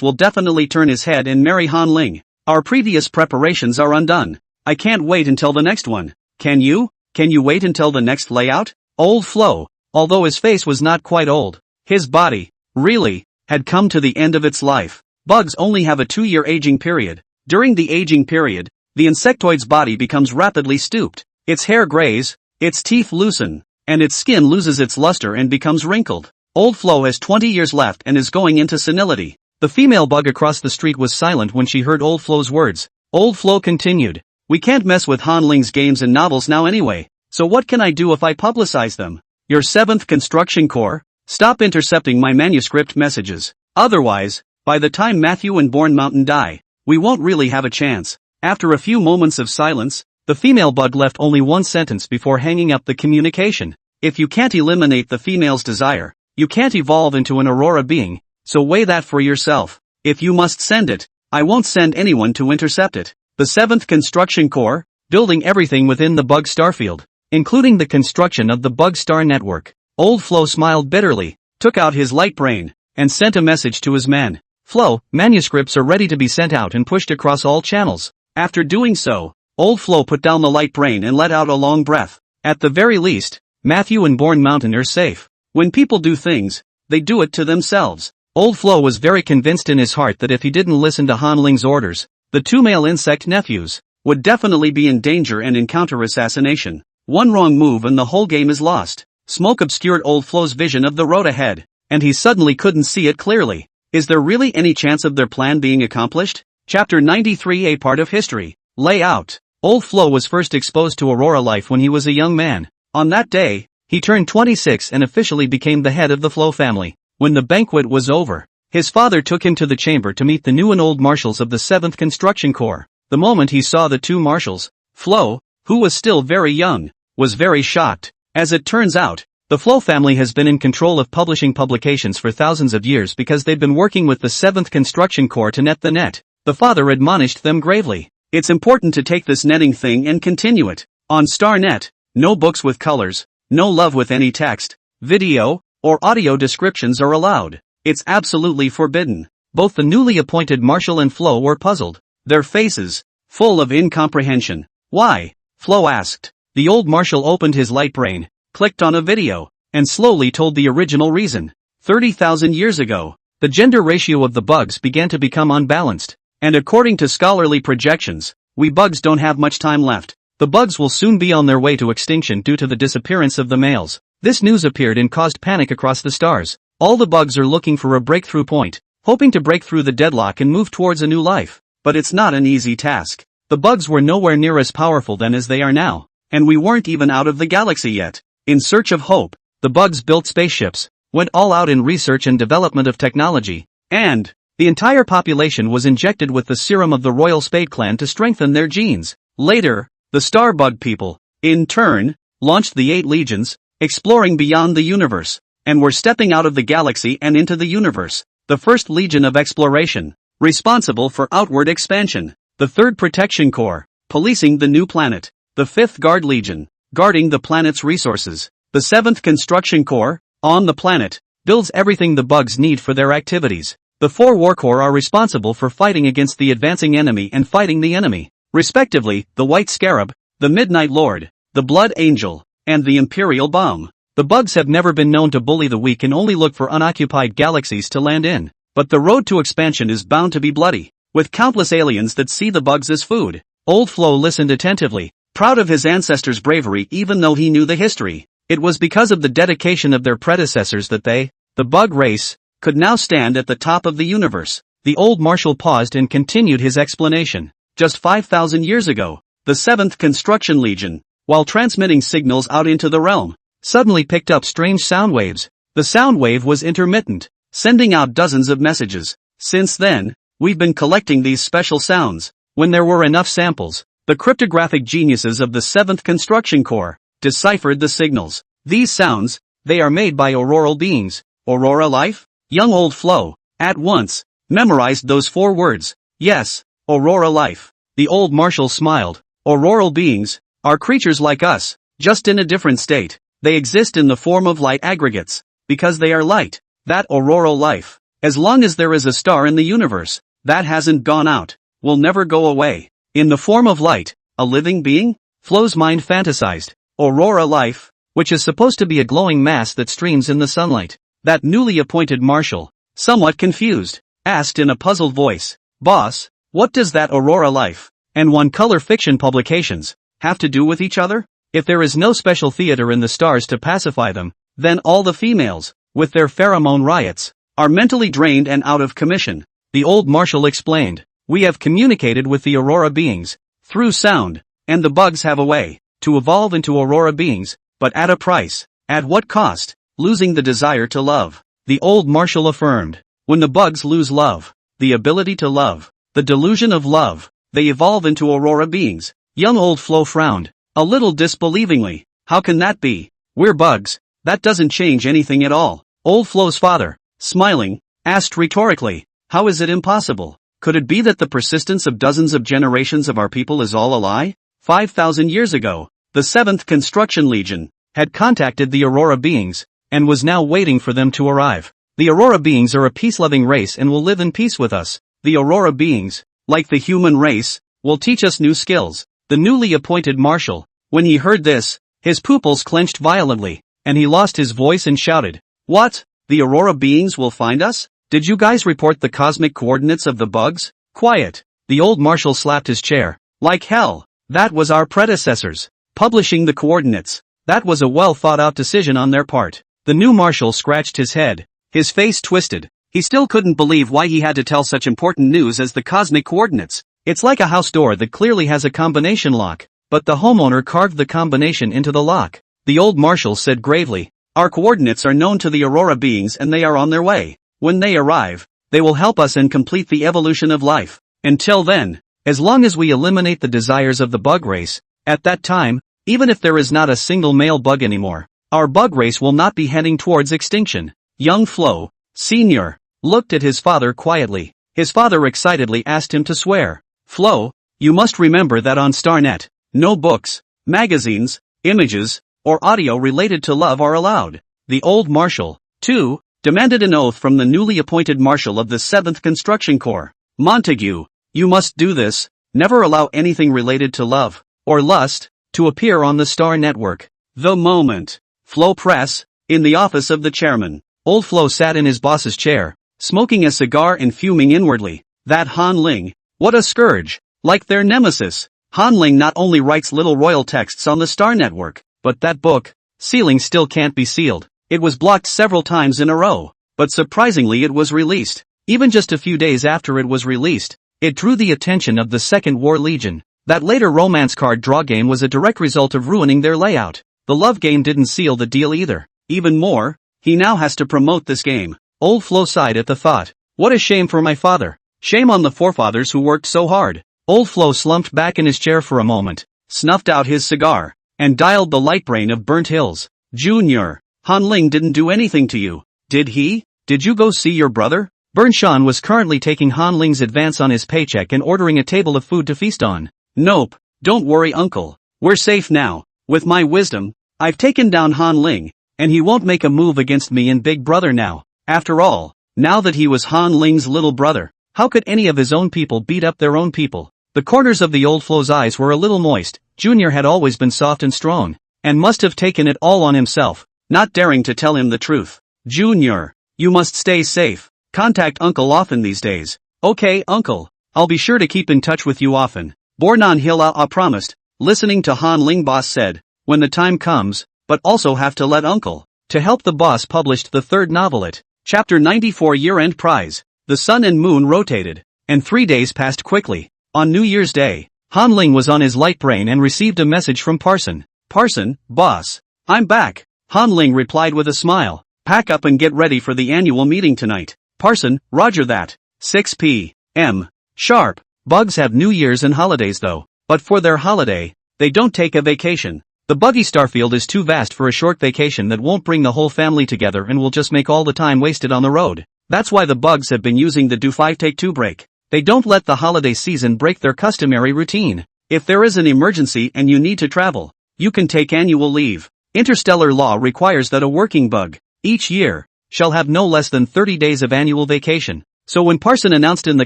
will definitely turn his head and marry Hanling. Our previous preparations are undone. I can't wait until the next one. Can you? Can you wait until the next layout? Old Flo, although his face was not quite old, his body, really, had come to the end of its life. Bugs only have a 2-year aging period. During the aging period, the insectoid's body becomes rapidly stooped. Its hair grays, its teeth loosen, and its skin loses its luster and becomes wrinkled. Old Flo has 20 years left and is going into senility. The female bug across the street was silent when she heard Old Flo's words. Old Flo continued, we can't mess with Hanling's games and novels now anyway, so what can I do if I publicize them? Your 7th Construction Corps? Stop intercepting my manuscript messages. Otherwise, by the time Matthew and Born Mountain die, we won't really have a chance. After a few moments of silence, the female bug left only one sentence before hanging up the communication. If you can't eliminate the female's desire, you can't evolve into an Aurora being, so weigh that for yourself. If you must send it, I won't send anyone to intercept it. The 7th Construction Corps, building everything within the bug starfield, including the construction of the bug star network. Old Flo smiled bitterly, took out his light brain, and sent a message to his men. Flo, manuscripts are ready to be sent out and pushed across all channels. After doing so, Old Flo put down the light brain and let out a long breath. At the very least, Matthew and Born Mountain are safe. When people do things, they do it to themselves. Old Flo was very convinced in his heart that if he didn't listen to Hanling's orders, the 2 male insect nephews would definitely be in danger and encounter assassination. One wrong move and the whole game is lost. Smoke obscured Old Flo's vision of the road ahead, and he suddenly couldn't see it clearly. Is there really any chance of their plan being accomplished? Chapter 93, a part of history. Layout. Old Flo was first exposed to Aurora life when he was a young man. On that day, he turned 26 and officially became the head of the Flo family. When the banquet was over, his father took him to the chamber to meet the new and old marshals of the 7th Construction Corps. The moment he saw the 2 marshals, Flo, who was still very young, was very shocked. As it turns out, the Flo family has been in control of publishing publications for thousands of years because they've been working with the 7th Construction Corps to net the net. The father admonished them gravely. It's important to take this netting thing and continue it. On StarNet, no books with colors, no love with any text, video, or audio descriptions are allowed. It's absolutely forbidden. Both the newly appointed Marshal and Flo were puzzled, their faces full of incomprehension. Why? Flo asked. The old Marshal opened his light brain, clicked on a video, and slowly told the original reason. 30,000 years ago, the gender ratio of the bugs began to become unbalanced, and according to scholarly projections, we bugs don't have much time left. The bugs will soon be on their way to extinction due to the disappearance of the males. This news appeared and caused panic across the stars. All the bugs are looking for a breakthrough point, hoping to break through the deadlock and move towards a new life. But it's not an easy task. The bugs were nowhere near as powerful then as they are now, and we weren't even out of the galaxy yet. In search of hope, the bugs built spaceships, went all out in research and development of technology, and the entire population was injected with the serum of the Royal Spade clan to strengthen their genes. Later, the Star Bug people, in turn, launched the 8 legions, exploring beyond the universe, and were stepping out of the galaxy and into the universe. The first Legion of Exploration, responsible for outward expansion. The 3rd Protection Corps, policing the new planet. The 5th Guard Legion, guarding the planet's resources. The 7th Construction Corps, on the planet, builds everything the bugs need for their activities. The 4 War Corps are responsible for fighting against the advancing enemy and fighting the enemy, respectively, the White Scarab, the Midnight Lord, the Blood Angel, and the Imperial Bomb. The bugs have never been known to bully the weak and only look for unoccupied galaxies to land in. But the road to expansion is bound to be bloody, with countless aliens that see the bugs as food. Old Flo listened attentively, proud of his ancestors' bravery even though he knew the history. It was because of the dedication of their predecessors that they, the bug race, could now stand at the top of the universe. The old marshal paused and continued his explanation. Just 5,000 years ago, the 7th Construction Legion, while transmitting signals out into the realm, suddenly picked up strange sound waves. The sound wave was intermittent, sending out dozens of messages. Since then, we've been collecting these special sounds. When there were enough samples, the cryptographic geniuses of the 7th Construction Corps deciphered the signals. These sounds, they are made by auroral beings. Aurora life? Young old Flo, at once, memorized those 4 words. Yes, Aurora life. The old marshal smiled. Auroral beings are creatures like us, just in a different state. They exist in the form of light aggregates, because they are light. That auroral life, as long as there is a star in the universe, that hasn't gone out, will never go away. In the form of light, a living being? Flo's mind fantasized. Aurora life, which is supposed to be a glowing mass that streams in the sunlight. That newly appointed marshal, somewhat confused, asked in a puzzled voice, "Boss, what does that aurora life and one-color fiction publications have to do with each other? If there is no special theater in the stars to pacify them, then all the females, with their pheromone riots, are mentally drained and out of commission." The old marshal explained, "We have communicated with the aurora beings through sound, and the bugs have a way to evolve into aurora beings, but at a price. At what cost? Losing the desire to love." The old marshal affirmed, "When the bugs lose love, the ability to love, the delusion of love, they evolve into aurora beings." Young old Flo frowned, a little disbelievingly. "How can that be? We're bugs. That doesn't change anything at all." Old Flo's father, smiling, asked rhetorically, "How is it impossible? Could it be that the persistence of dozens of generations of our people is all a lie?" 5,000 years ago, the 7th Construction Legion had contacted the aurora beings, and was now waiting for them to arrive. The aurora beings are a peace-loving race and will live in peace with us. The aurora beings, like the human race, will teach us new skills. The newly appointed marshal, when he heard this, his pupils clenched violently, and he lost his voice and shouted, "What? The aurora beings will find us? Did you guys report the cosmic coordinates of the bugs?" "Quiet." The old marshal slapped his chair. "Like hell. That was our predecessors publishing the coordinates. That was a well-thought-out decision on their part." The new marshal scratched his head. His face twisted. He still couldn't believe why he had to tell such important news as the cosmic coordinates. It's like a house door that clearly has a combination lock, but the homeowner carved the combination into the lock. The old marshal said gravely, "Our coordinates are known to the aurora beings and they are on their way. When they arrive, they will help us and complete the evolution of life. Until then, as long as we eliminate the desires of the bug race, at that time, even if there is not a single male bug anymore, our bug race will not be heading towards extinction." Young Flo, Sr., looked at his father quietly. His father excitedly asked him to swear. "Flo, you must remember that on StarNet, no books, magazines, images, or audio related to love are allowed." The old marshal, too, demanded an oath from the newly appointed marshal of the 7th Construction Corps. "Montague, you must do this. Never allow anything related to love, or lust, to appear on the Star Network." The moment. Flo Press, in the office of the chairman. Old Flo sat in his boss's chair, smoking a cigar and fuming inwardly. That Han Ling, what a scourge. Like their nemesis, Han Ling not only writes little royal texts on the Star Network, but that book, Sealing, still can't be sealed. It was blocked several times in a row, but surprisingly it was released. Even just a few days after it was released, it drew the attention of the Second War Legion. That later romance card draw game was a direct result of ruining their layout. The love game didn't seal the deal either. Even more, he now has to promote this game. Old Flo sighed at the thought. What a shame for my father. Shame on the forefathers who worked so hard. Old Flo slumped back in his chair for a moment, snuffed out his cigar, and dialed the light brain of Burnt Hills. "Junior, Han Ling didn't do anything to you, did he? Did you go see your brother?" Burnshan was currently taking Han Ling's advance on his paycheck and ordering a table of food to feast on. "Nope, don't worry uncle. We're safe now. With my wisdom, I've taken down Han Ling, and he won't make a move against me and Big Brother now. After all, now that he was Han Ling's little brother, how could any of his own people beat up their own people?" The corners of the old Flo's eyes were a little moist. Junior had always been soft and strong, and must have taken it all on himself, not daring to tell him the truth. "Junior, you must stay safe. Contact Uncle often these days." "Okay, Uncle. I'll be sure to keep in touch with you often." Bornan Hila promised, listening to Han Ling. Boss said, "When the time comes, but also have to let Uncle." To help the boss published the third novelet, Chapter 94 Year-End Prize. The sun and moon rotated, and 3 days passed quickly. On New Year's Day, Han Ling was on his light brain and received a message from Parson. Parson, boss. I'm back. Han Ling replied with a smile. Pack up and get ready for the annual meeting tonight. Parson, roger that. 6 p.m. sharp. Bugs have New Year's and holidays though, but for their holiday, they don't take a vacation. The buggy starfield is too vast for a short vacation that won't bring the whole family together and will just make all the time wasted on the road. That's why the bugs have been using the do 5 take 2 break. They don't let the holiday season break their customary routine. If there is an emergency and you need to travel, you can take annual leave. Interstellar law requires that a working bug, each year, shall have no less than 30 days of annual vacation. So when Parson announced in the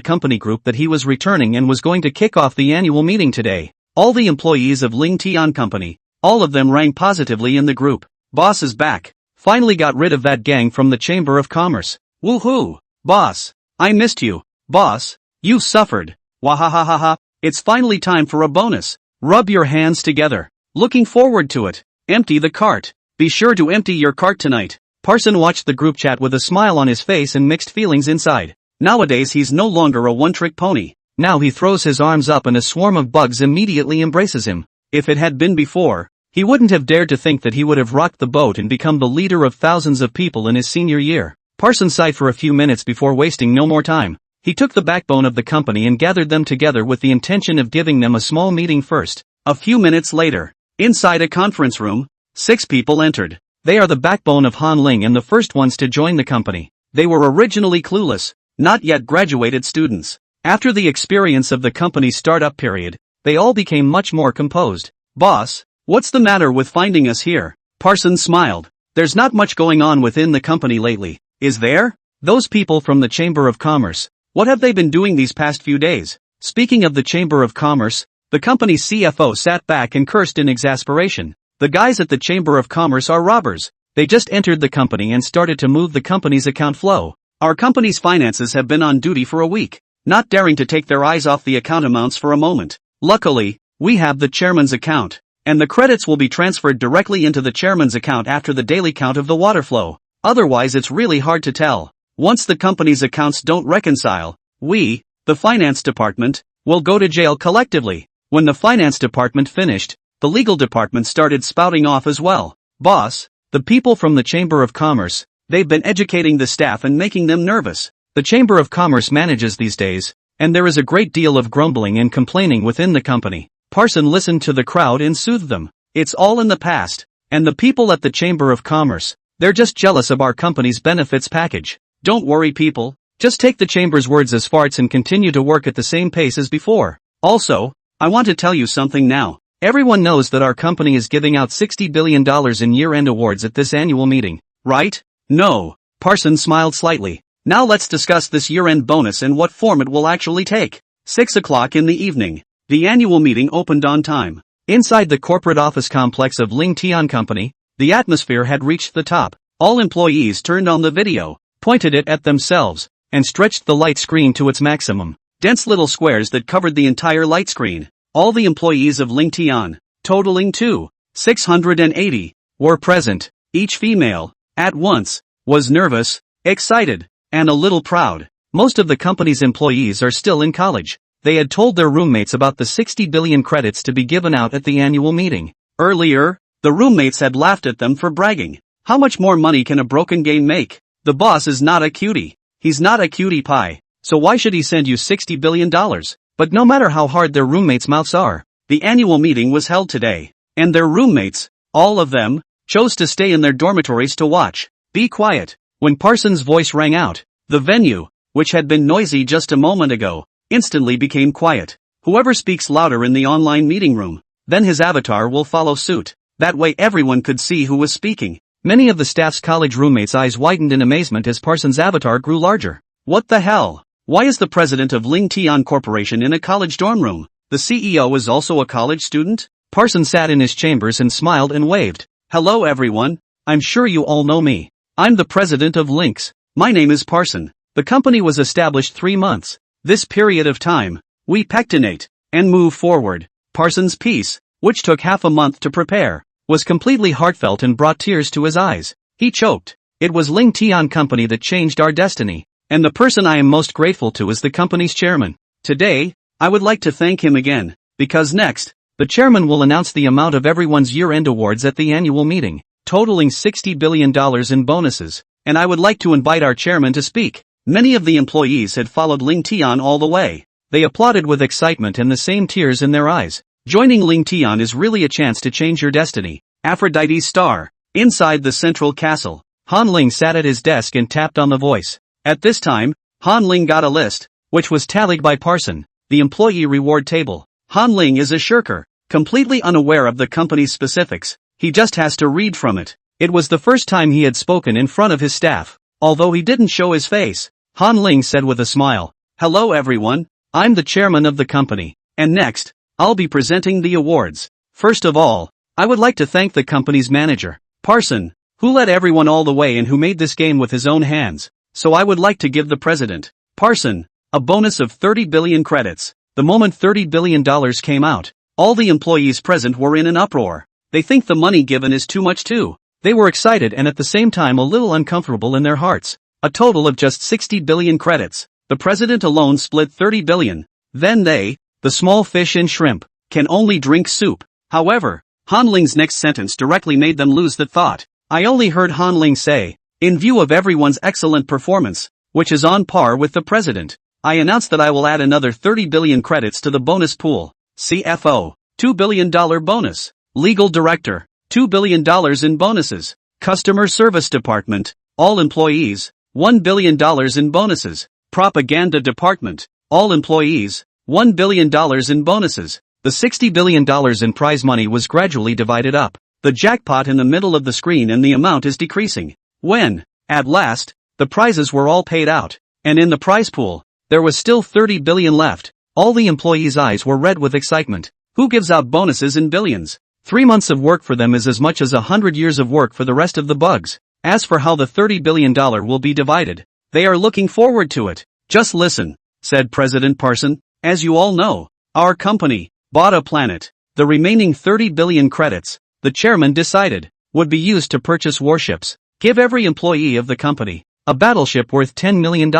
company group that he was returning and was going to kick off the annual meeting today, all the employees of Ling Tian Company, all of them rang positively in the group. Boss is back. Finally got rid of that gang from the Chamber of Commerce. Woohoo! Boss! I missed you. Boss! You suffered. Wahahaha. It's finally time for a bonus. Rub your hands together. Looking forward to it. Empty the cart. Be sure to empty your cart tonight. Parson watched the group chat with a smile on his face and mixed feelings inside. Nowadays he's no longer a one-trick pony. Now he throws his arms up and a swarm of bugs immediately embraces him. If it had been before, he wouldn't have dared to think that he would have rocked the boat and become the leader of thousands of people in his senior year. Parson sighed for a few minutes before wasting no more time. He took the backbone of the company and gathered them together with the intention of giving them a small meeting first. A few minutes later, inside a conference room, 6 people entered. They are the backbone of Han Ling and the first ones to join the company. They were originally clueless, not yet graduated students. After the experience of the company's startup period, they all became much more composed. Boss, what's the matter with finding us here? Parson smiled. There's not much going on within the company lately, is there? Those people from the Chamber of Commerce, what have they been doing these past few days? Speaking of the Chamber of Commerce, the company's CFO sat back and cursed in exasperation. The guys at the Chamber of Commerce are robbers. They just entered the company and started to move the company's account flow. Our company's finances have been on duty for a week, not daring to take their eyes off the account amounts for a moment. Luckily, we have the chairman's account, and the credits will be transferred directly into the chairman's account after the daily count of the water flow. Otherwise it's really hard to tell. Once the company's accounts don't reconcile, we, the finance department, will go to jail collectively. When the finance department finished, the legal department started spouting off as well. Boss, the people from the Chamber of Commerce, they've been educating the staff and making them nervous. The Chamber of Commerce manages these days, and there is a great deal of grumbling and complaining within the company. Parson listened to the crowd and soothed them. It's all in the past, and the people at the Chamber of Commerce, they're just jealous of our company's benefits package. Don't worry people, just take the Chamber's words as farts and continue to work at the same pace as before. Also, I want to tell you something now. Everyone knows that our company is giving out $60 billion in year-end awards at this annual meeting, right? No. Parson smiled slightly. Now let's discuss this year-end bonus and what form it will actually take. 6 o'clock in the evening. The annual meeting opened on time. Inside the corporate office complex of Ling Tian Company, the atmosphere had reached the top. All employees turned on the video, pointed it at themselves, and stretched the light screen to its maximum. Dense little squares that covered the entire light screen. All the employees of Ling Tian, totaling 680, were present. Each female, at once, was nervous, excited, and a little proud. Most of the company's employees are still in college. They had told their roommates about the 60 billion credits to be given out at the annual meeting. Earlier, the roommates had laughed at them for bragging. How much more money can a broken game make? The boss is not a cutie. He's not a cutie pie. So why should he send you $60 billion? But no matter how hard their roommates' mouths are, the annual meeting was held today, and their roommates, all of them, chose to stay in their dormitories to watch. Be quiet. When Parsons' voice rang out, the venue, which had been noisy just a moment ago, instantly became quiet. Whoever speaks louder in the online meeting room, then his avatar will follow suit. That way everyone could see who was speaking. Many of the staff's college roommates' eyes widened in amazement as Parsons' avatar grew larger. What the hell? Why is the president of Ling Tian Corporation in a college dorm room? The CEO is also a college student? Parson sat in his chambers and smiled and waved. Hello everyone, I'm sure you all know me. I'm the president of Lynx. My name is Parson. The company was established 3 months. This period of time, we pectinate and move forward. Parson's piece, which took half a month to prepare, was completely heartfelt and brought tears to his eyes. He choked. It was Ling Tian Company that changed our destiny. And the person I am most grateful to is the company's chairman. Today, I would like to thank him again, because next, the chairman will announce the amount of everyone's year-end awards at the annual meeting, totaling $60 billion in bonuses, and I would like to invite our chairman to speak. Many of the employees had followed Ling Tian all the way. They applauded with excitement and the same tears in their eyes. Joining Ling Tian is really a chance to change your destiny. Aphrodite's star. Inside the central castle, Han Ling sat at his desk and tapped on the voice. At this time, Han Ling got a list, which was tallied by Parson, the employee reward table. Han Ling is a shirker, completely unaware of the company's specifics. He just has to read from it. It was the first time he had spoken in front of his staff. Although he didn't show his face, Han Ling said with a smile, "Hello everyone, I'm the chairman of the company, and next, I'll be presenting the awards. First of all, I would like to thank the company's manager, Parson, who led everyone all the way and who made this game with his own hands. So I would like to give the president, Parson, a bonus of 30 billion credits." The moment $30 billion came out, all the employees present were in an uproar. They think the money given is too much too. They were excited and at the same time a little uncomfortable in their hearts. A total of just 60 billion credits. The president alone split 30 billion. Then they, the small fish and shrimp, can only drink soup. However, Han Ling's next sentence directly made them lose that thought. I only heard Han Ling say, "In view of everyone's excellent performance, which is on par with the president, I announce that I will add another 30 billion credits to the bonus pool. CFO, $2 billion bonus. Legal director, $2 billion in bonuses. Customer service department, all employees, $1 billion in bonuses. Propaganda department, all employees, $1 billion in bonuses." The $60 billion in prize money was gradually divided up. The jackpot in the middle of the screen and the amount is decreasing. When, at last, the prizes were all paid out, and in the prize pool, there was still 30 billion left, all the employees' eyes were red with excitement. Who gives out bonuses in billions? 3 months of work for them is as much as 100 years of work for the rest of the bugs. As for how the $30 billion will be divided, they are looking forward to it. Just listen, said President Parson. As you all know, our company bought a planet. The remaining 30 billion credits, the chairman decided, would be used to purchase warships. Give every employee of the company a battleship worth $10 million.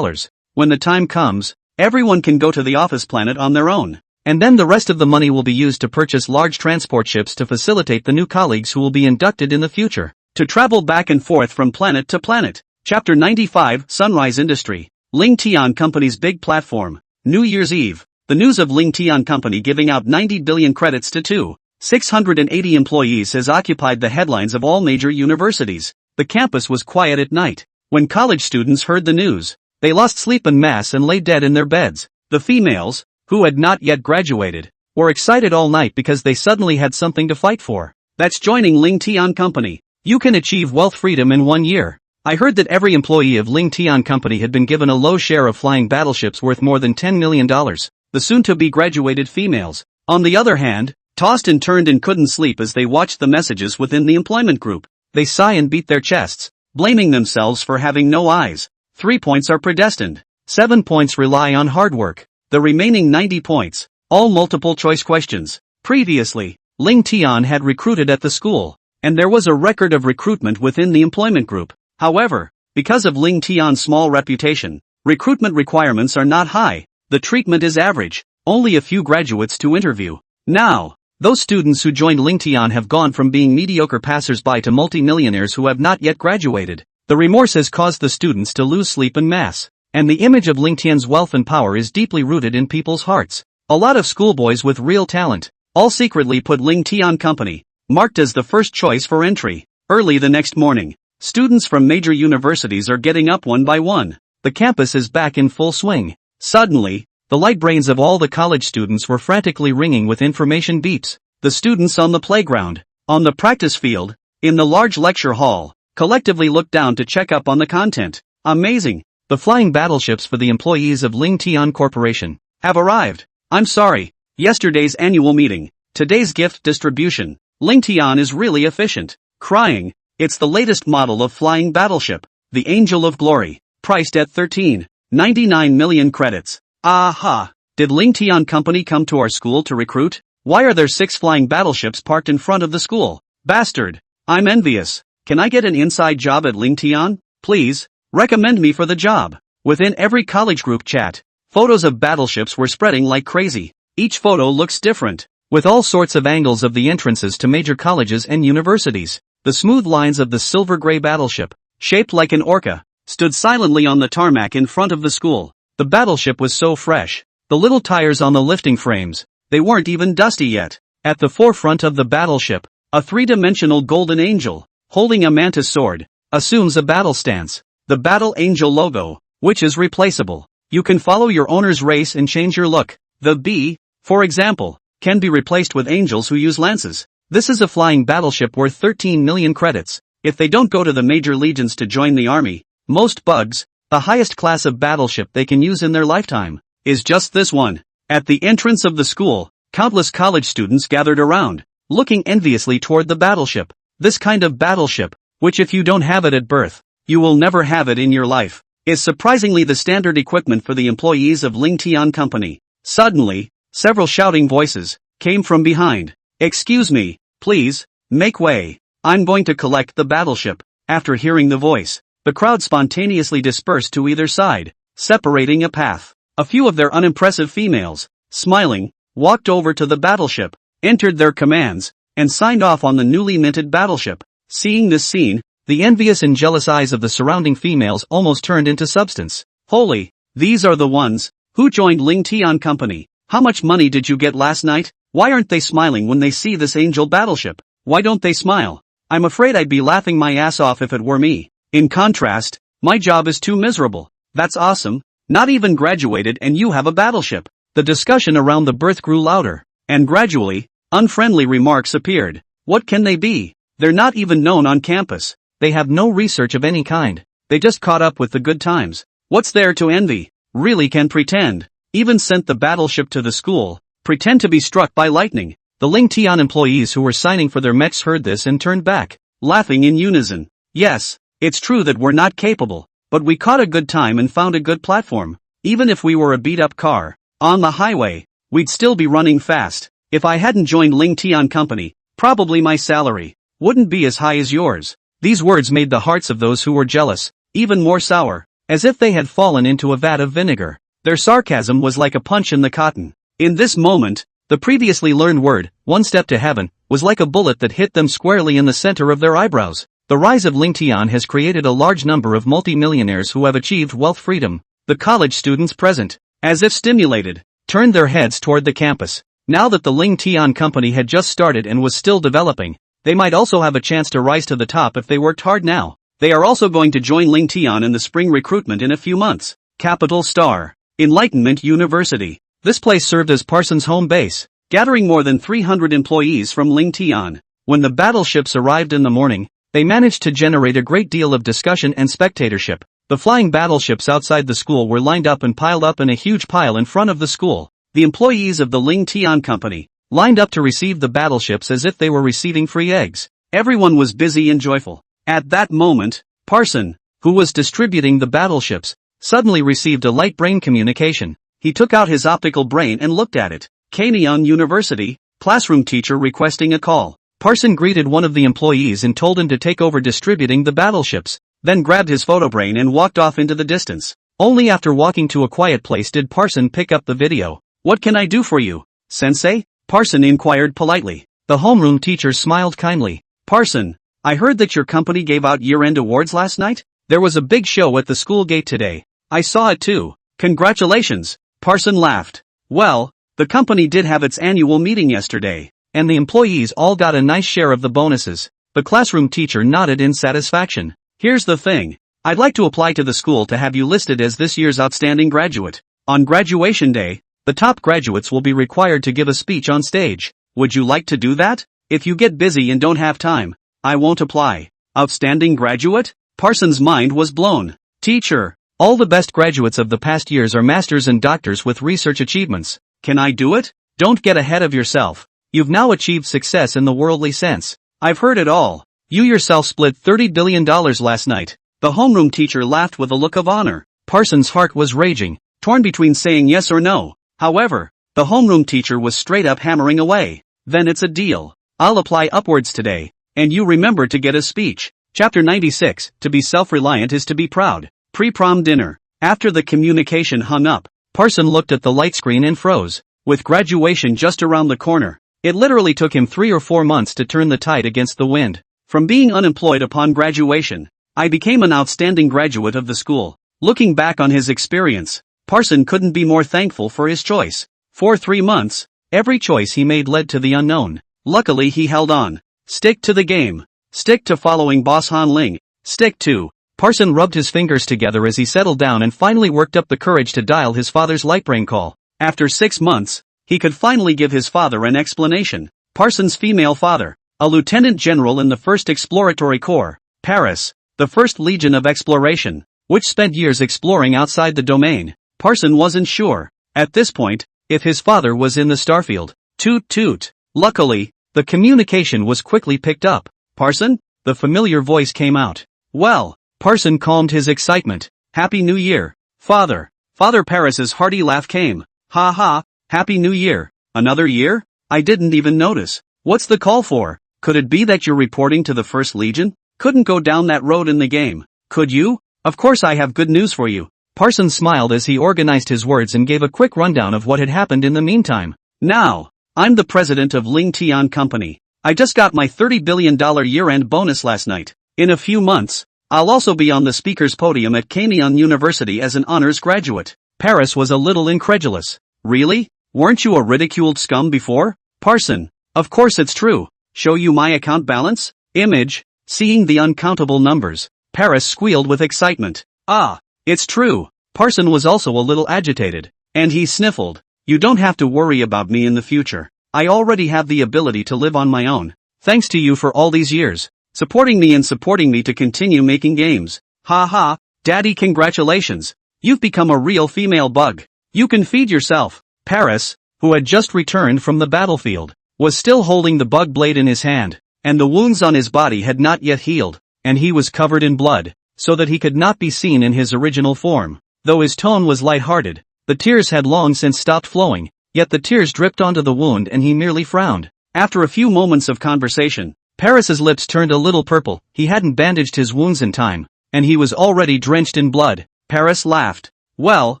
When the time comes, everyone can go to the office planet on their own. And then the rest of the money will be used to purchase large transport ships to facilitate the new colleagues who will be inducted in the future, to travel back and forth from planet to planet. Chapter 95, Sunrise Industry. Ling Tian Company's big platform. New Year's Eve. The news of Ling Tian Company giving out 90 billion credits to 680 employees has occupied the headlines of all major universities. The campus was quiet at night. When college students heard the news, they lost sleep en masse and lay dead in their beds. The females, who had not yet graduated, were excited all night because they suddenly had something to fight for. That's joining Ling Tian Company. You can achieve wealth freedom in 1 year. I heard that every employee of Ling Tian Company had been given a low share of flying battleships worth more than $10 million. The soon-to-be graduated females, on the other hand, tossed and turned and couldn't sleep as they watched the messages within the employment group. They sigh and beat their chests, blaming themselves for having no eyes. 3 points are predestined. 7 points rely on hard work. The remaining 90 points, all multiple-choice questions. Previously, Ling Tian had recruited at the school, and there was a record of recruitment within the employment group. However, because of Ling Tian's small reputation, recruitment requirements are not high. The treatment is average, only a few graduates to interview. Now, those students who joined Ling Tian have gone from being mediocre passers-by to multi-millionaires who have not yet graduated. The remorse has caused the students to lose sleep en masse, and the image of Ling Tian's wealth and power is deeply rooted in people's hearts. A lot of schoolboys with real talent, all secretly put Ling Tian Company, marked as the first choice for entry. Early the next morning, students from major universities are getting up one by one. The campus is back in full swing. Suddenly, the light brains of all the college students were frantically ringing with information beeps. The students on the playground, on the practice field, in the large lecture hall, collectively looked down to check up on the content. Amazing! The flying battleships for the employees of Ling Tian Corporation have arrived. I'm sorry, yesterday's annual meeting, today's gift distribution. Ling Tian is really efficient. Crying, it's the latest model of flying battleship, the Angel of Glory, priced at 13.99 million credits. Aha! Did Ling Tian Company come to our school to recruit? Why are there 6 flying battleships parked in front of the school? Bastard! I'm envious. Can I get an inside job at Ling Tian? Please, recommend me for the job. Within every college group chat, photos of battleships were spreading like crazy. Each photo looks different, with all sorts of angles of the entrances to major colleges and universities. The smooth lines of the silver-gray battleship, shaped like an orca, stood silently on the tarmac in front of the school. The battleship was so fresh. The little tires on the lifting frames, they weren't even dusty yet. At the forefront of the battleship, a three-dimensional golden angel, holding a mantis sword, assumes a battle stance. The Battle Angel logo, which is replaceable. You can follow your owner's race and change your look. The B, for example, can be replaced with angels who use lances. This is a flying battleship worth 13 million credits. If they don't go to the major legions to join the army, most bugs, the highest class of battleship they can use in their lifetime, is just this one. At the entrance of the school, countless college students gathered around, looking enviously toward the battleship. This kind of battleship, which if you don't have it at birth, you will never have it in your life, is surprisingly the standard equipment for the employees of Ling Tian Company. Suddenly, several shouting voices came from behind. Excuse me, please, make way. I'm going to collect the battleship. After hearing the voice, the crowd spontaneously dispersed to either side, separating a path. A few of their unimpressive females, smiling, walked over to the battleship, entered their commands, and signed off on the newly minted battleship. Seeing this scene, the envious and jealous eyes of the surrounding females almost turned into substance. Holy, these are the ones who joined Ling Tian Company. How much money did you get last night? Why aren't they smiling when they see this angel battleship? Why don't they smile? I'm afraid I'd be laughing my ass off if it were me. In contrast, my job is too miserable. That's awesome. Not even graduated and you have a battleship. The discussion around the booth grew louder, and gradually, unfriendly remarks appeared. What can they be? They're not even known on campus. They have no research of any kind. They just caught up with the good times. What's there to envy? Really can pretend. Even sent the battleship to the school. Pretend to be struck by lightning. The Ling Tian employees who were signing for their mechs heard this and turned back, laughing in unison. Yes, it's true that we're not capable, but we caught a good time and found a good platform. Even if we were a beat-up car on the highway, we'd still be running fast. If I hadn't joined Ling Tian Company, probably my salary wouldn't be as high as yours. These words made the hearts of those who were jealous even more sour, as if they had fallen into a vat of vinegar. Their sarcasm was like a punch in the cotton. In this moment, the previously learned word, one step to heaven, was like a bullet that hit them squarely in the center of their eyebrows. The rise of Ling Tian has created a large number of multi-millionaires who have achieved wealth freedom. The college students present, as if stimulated, turned their heads toward the campus. Now that the Ling Tian Company had just started and was still developing, they might also have a chance to rise to the top if they worked hard now. They are also going to join Ling Tian in the spring recruitment in a few months. Capital Star Enlightenment University. This place served as Parsons' home base, gathering more than 300 employees from Ling Tian. When the battleships arrived in the morning, they managed to generate a great deal of discussion and spectatorship. The flying battleships outside the school were lined up and piled up in a huge pile in front of the school. The employees of the Ling Tian Company lined up to receive the battleships as if they were receiving free eggs. Everyone was busy and joyful. At that moment, Parson, who was distributing the battleships, suddenly received a light brain communication. He took out his optical brain and looked at it. Kenyon University, classroom teacher requesting a call. Parson greeted one of the employees and told him to take over distributing the battleships, then grabbed his photo brain and walked off into the distance. Only after walking to a quiet place did Parson pick up the video. What can I do for you, Sensei? Parson inquired politely. The homeroom teacher smiled kindly. Parson, I heard that your company gave out year-end awards last night? There was a big show at the school gate today. I saw it too. Congratulations. Parson laughed. Well, the company did have its annual meeting yesterday, and the employees all got a nice share of the bonuses. The classroom teacher nodded in satisfaction. Here's the thing. I'd like to apply to the school to have you listed as this year's outstanding graduate. On graduation day, the top graduates will be required to give a speech on stage. Would you like to do that? If you get busy and don't have time, I won't apply. Outstanding graduate? Parsons' mind was blown. Teacher, all the best graduates of the past years are masters and doctors with research achievements. Can I do it? Don't get ahead of yourself. You've now achieved success in the worldly sense. I've heard it all. You yourself split $30 billion last night. The homeroom teacher laughed with a look of honor. Parsons' heart was raging, torn between saying yes or no. However, the homeroom teacher was straight up hammering away. Then it's a deal. I'll apply upwards today, and you remember to get a speech. Chapter 96, To be self-reliant is to be proud. Pre-prom dinner. After the communication hung up, Parson looked at the light screen and froze. With graduation just around the corner, it literally took him 3 or 4 months to turn the tide against the wind. From being unemployed upon graduation, I became an outstanding graduate of the school. Looking back on his experience, Parson couldn't be more thankful for his choice. For 3 months, every choice he made led to the unknown. Luckily he held on. Stick to the game. Stick to following Boss Han Ling. Stick to. Parson rubbed his fingers together as he settled down and finally worked up the courage to dial his father's lightbrain call. After 6 months, he could finally give his father an explanation. Parson's female father, a lieutenant general in the 1st Exploratory Corps, Paris, the 1st Legion of Exploration, which spent years exploring outside the domain. Parson wasn't sure, at this point, if his father was in the starfield. Toot toot. Luckily, the communication was quickly picked up. Parson? The familiar voice came out. Well, Parson calmed his excitement. Happy New Year, Father. Father Paris's hearty laugh came. Ha ha, Happy New Year. Another year? I didn't even notice. What's the call for? Could it be that you're reporting to the 1st Legion? Couldn't go down that road in the game. Could you? Of course I have good news for you. Parson smiled as he organized his words and gave a quick rundown of what had happened in the meantime. Now, I'm the president of Ling Tian Company. I just got my $30 billion year-end bonus last night. In a few months, I'll also be on the speaker's podium at Kenyon University as an honors graduate. Paris was a little incredulous. Really? Weren't you a ridiculed scum before? Parson, of course it's true. Show you my account balance? Image, seeing the uncountable numbers. Paris squealed with excitement. Ah, it's true. Parson was also a little agitated. And he sniffled. You don't have to worry about me in the future. I already have the ability to live on my own. Thanks to you for all these years. Supporting me to continue making games. Ha ha, Daddy, congratulations. You've become a real female bug. You can feed yourself. Paris, who had just returned from the battlefield, was still holding the bug blade in his hand, and the wounds on his body had not yet healed, and he was covered in blood, so that he could not be seen in his original form. Though his tone was light-hearted, the tears had long since stopped flowing, yet the tears dripped onto the wound and he merely frowned. After a few moments of conversation, Paris's lips turned a little purple. He hadn't bandaged his wounds in time, and he was already drenched in blood. Paris laughed. Well,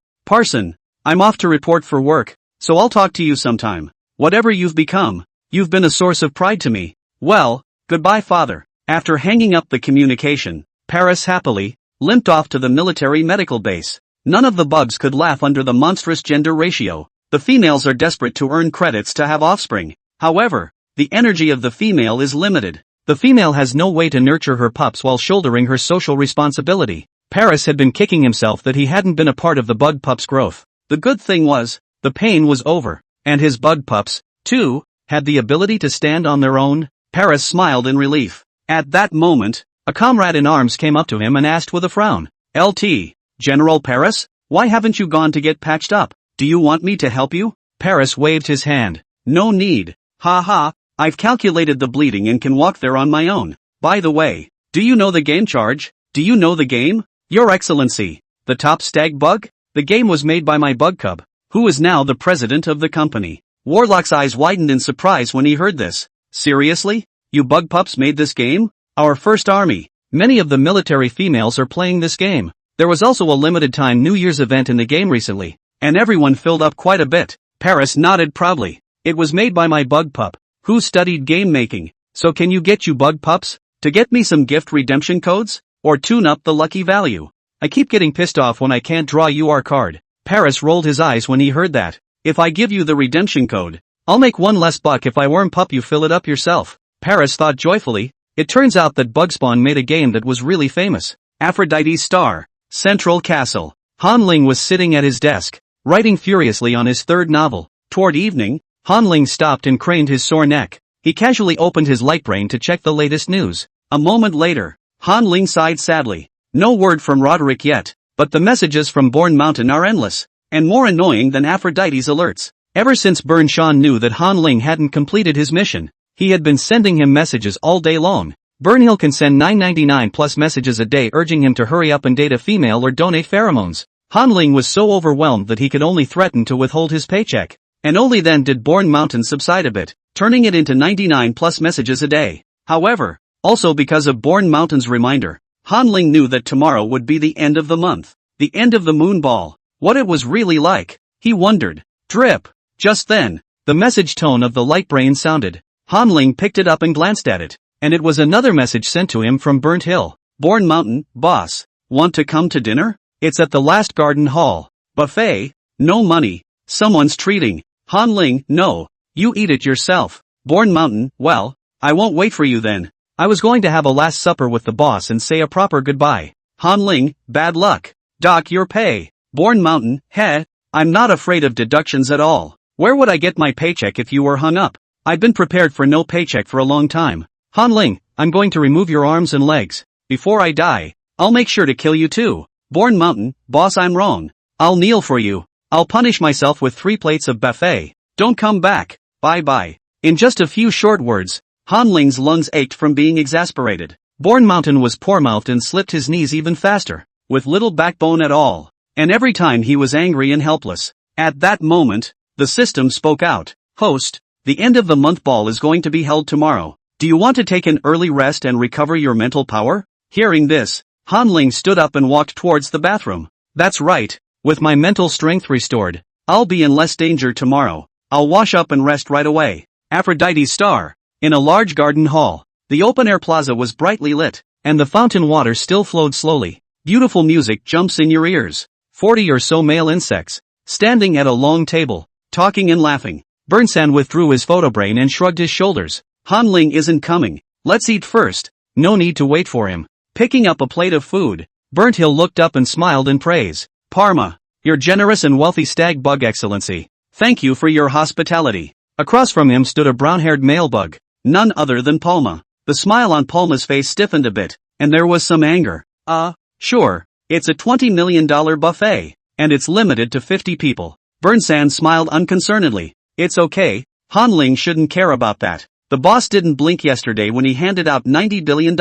Parson, I'm off to report for work, so I'll talk to you sometime. Whatever you've become, you've been a source of pride to me. Well, goodbye, Father. After hanging up the communication, Paris happily limped off to the military medical base. None of the bugs could laugh under the monstrous gender ratio. The females are desperate to earn credits to have offspring. However, the energy of the female is limited. The female has no way to nurture her pups while shouldering her social responsibility. Paris had been kicking himself that he hadn't been a part of the bug pups' growth. The good thing was, the pain was over, and his bug pups, too, had the ability to stand on their own. Paris smiled in relief. At that moment, a comrade in arms came up to him and asked with a frown, "LT, General Paris, why haven't you gone to get patched up? Do you want me to help you?" Paris waved his hand. "No need. Ha ha, I've calculated the bleeding and can walk there on my own. By the way, do you know the game charge? Do you know the game? Your Excellency, the top stag bug? The game was made by my bug cub, who is now the president of the company." Warlock's eyes widened in surprise when he heard this. Seriously? You bug pups made this game? Our first army. Many of the military females are playing this game. There was also a limited time New Year's event in the game recently, and everyone filled up quite a bit. Paris nodded proudly. It was made by my bug pup, who studied game making. So can you get you bug pups to get me some gift redemption codes? Or tune up the lucky value? I keep getting pissed off when I can't draw your card. Paris rolled his eyes when he heard that. If I give you the redemption code, I'll make one less buck if I worm pup you fill it up yourself. Paris thought joyfully. It turns out that Bugspawn made a game that was really famous. Aphrodite's Star, Central Castle. Han Ling was sitting at his desk, writing furiously on his third novel. Toward evening, Han Ling stopped and craned his sore neck. He casually opened his lightbrain to check the latest news. A moment later, Han Ling sighed sadly. No word from Roderick yet, but the messages from Bourne Mountain are endless, and more annoying than Aphrodite's alerts. Ever since Burn Shan knew that Han Ling hadn't completed his mission, he had been sending him messages all day long. Burnhill can send 999 plus messages a day urging him to hurry up and date a female or donate pheromones. Han Ling was so overwhelmed that he could only threaten to withhold his paycheck. And only then did Bourne Mountain subside a bit, turning it into 99 plus messages a day. However, Also because of Born Mountain's reminder. Han Ling knew that tomorrow would be the end of the month. The end of the moon ball. What it was really like. He wondered. Drip. Just then, the message tone of the light brain sounded. Han Ling picked it up and glanced at it. And it was another message sent to him from Burnt Hill. Born Mountain, boss. Want to come to dinner? It's at the last garden hall. Buffet? No money. Someone's treating. Han Ling, no. You eat it yourself. Born Mountain, well, I won't wait for you then. I was going to have a last supper with the boss and say a proper goodbye. Han Ling, bad luck. Dock your pay. Born Mountain, heh. I'm not afraid of deductions at all. Where would I get my paycheck if you were hung up? I've been prepared for no paycheck for a long time. Han Ling, I'm going to remove your arms and legs. Before I die, I'll make sure to kill you too. Born Mountain, boss, I'm wrong. I'll kneel for you. I'll punish myself with 3 plates of buffet. Don't come back. Bye-bye. In just a few short words, Han Ling's lungs ached from being exasperated. Born Mountain was poor-mouthed and slipped his knees even faster, with little backbone at all. And every time he was angry and helpless. At that moment, the system spoke out. Host, the end of the month ball is going to be held tomorrow. Do you want to take an early rest and recover your mental power? Hearing this, Han Ling stood up and walked towards the bathroom. That's right. With my mental strength restored, I'll be in less danger tomorrow. I'll wash up and rest right away. Aphrodite's star. In a large garden hall, the open-air plaza was brightly lit, and the fountain water still flowed slowly. Beautiful music jumps in your ears. 40 or so male insects, standing at a long table, talking and laughing. Burnsan withdrew his photobrain and shrugged his shoulders. Han Ling isn't coming. Let's eat first. No need to wait for him. Picking up a plate of food, Burnt Hill looked up and smiled in praise. Parma, your generous and wealthy stag bug excellency. Thank you for your hospitality. Across from him stood a brown-haired male bug, none other than Palma. The smile on Palma's face stiffened a bit, and there was some anger. Sure, it's a $20 million buffet, and it's limited to 50 people. Burnsan smiled unconcernedly. It's okay, Han Ling shouldn't care about that. The boss didn't blink yesterday when he handed out $90 billion,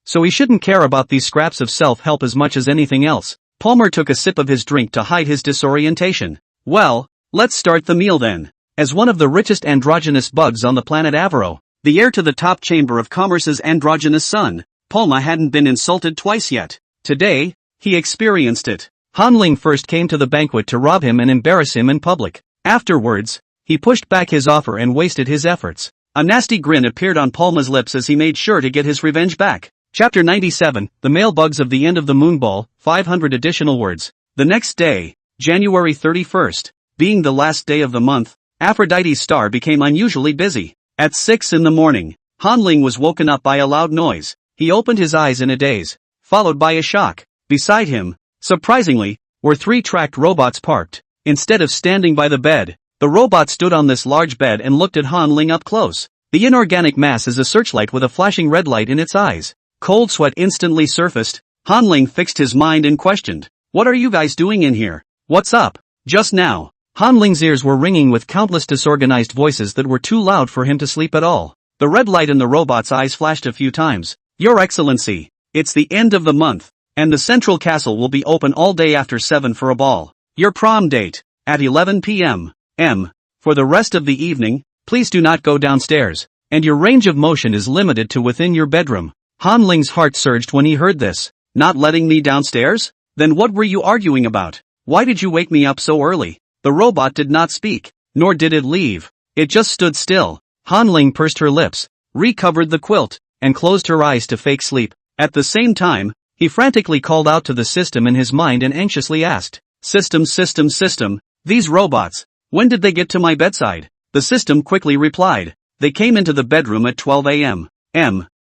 so he shouldn't care about these scraps of self-help as much as anything else. Palmer took a sip of his drink to hide his disorientation. Well, let's start the meal then. As one of the richest androgynous bugs on the planet Avaro, the heir to the top chamber of commerce's androgynous son, Palma hadn't been insulted twice yet. Today, he experienced it. Han Ling first came to the banquet to rob him and embarrass him in public. Afterwards, he pushed back his offer and wasted his efforts. A nasty grin appeared on Palma's lips as he made sure to get his revenge back. Chapter 97, The Male Bugs of the End of the Moon Ball, 500 additional words. The next day, January 31st, being the last day of the month, Aphrodite's star became unusually busy. At 6 in the morning, Han Ling was woken up by a loud noise. He opened his eyes in a daze, followed by a shock. Beside him, surprisingly, were 3 tracked robots parked. Instead of standing by the bed, the robot stood on this large bed and looked at Han Ling up close. The inorganic mass is a searchlight with a flashing red light in its eyes. Cold sweat instantly surfaced. Han Ling fixed his mind and questioned. What are you guys doing in here? What's up? Just now, Han Ling's ears were ringing with countless disorganized voices that were too loud for him to sleep at all. The red light in the robot's eyes flashed a few times. Your Excellency, it's the end of the month, and the central castle will be open all day after 7 for a ball. Your prom date, at 11 p.m. For the rest of the evening, please do not go downstairs, and your range of motion is limited to within your bedroom. Han Ling's heart surged when he heard this. Not letting me downstairs? Then what were you arguing about? Why did you wake me up so early? The robot did not speak, nor did it leave. It just stood still. Han Ling pursed her lips, recovered the quilt, and closed her eyes to fake sleep. At the same time, he frantically called out to the system in his mind and anxiously asked, System, these robots, when did they get to my bedside? The system quickly replied, they came into the bedroom at 12 a.m.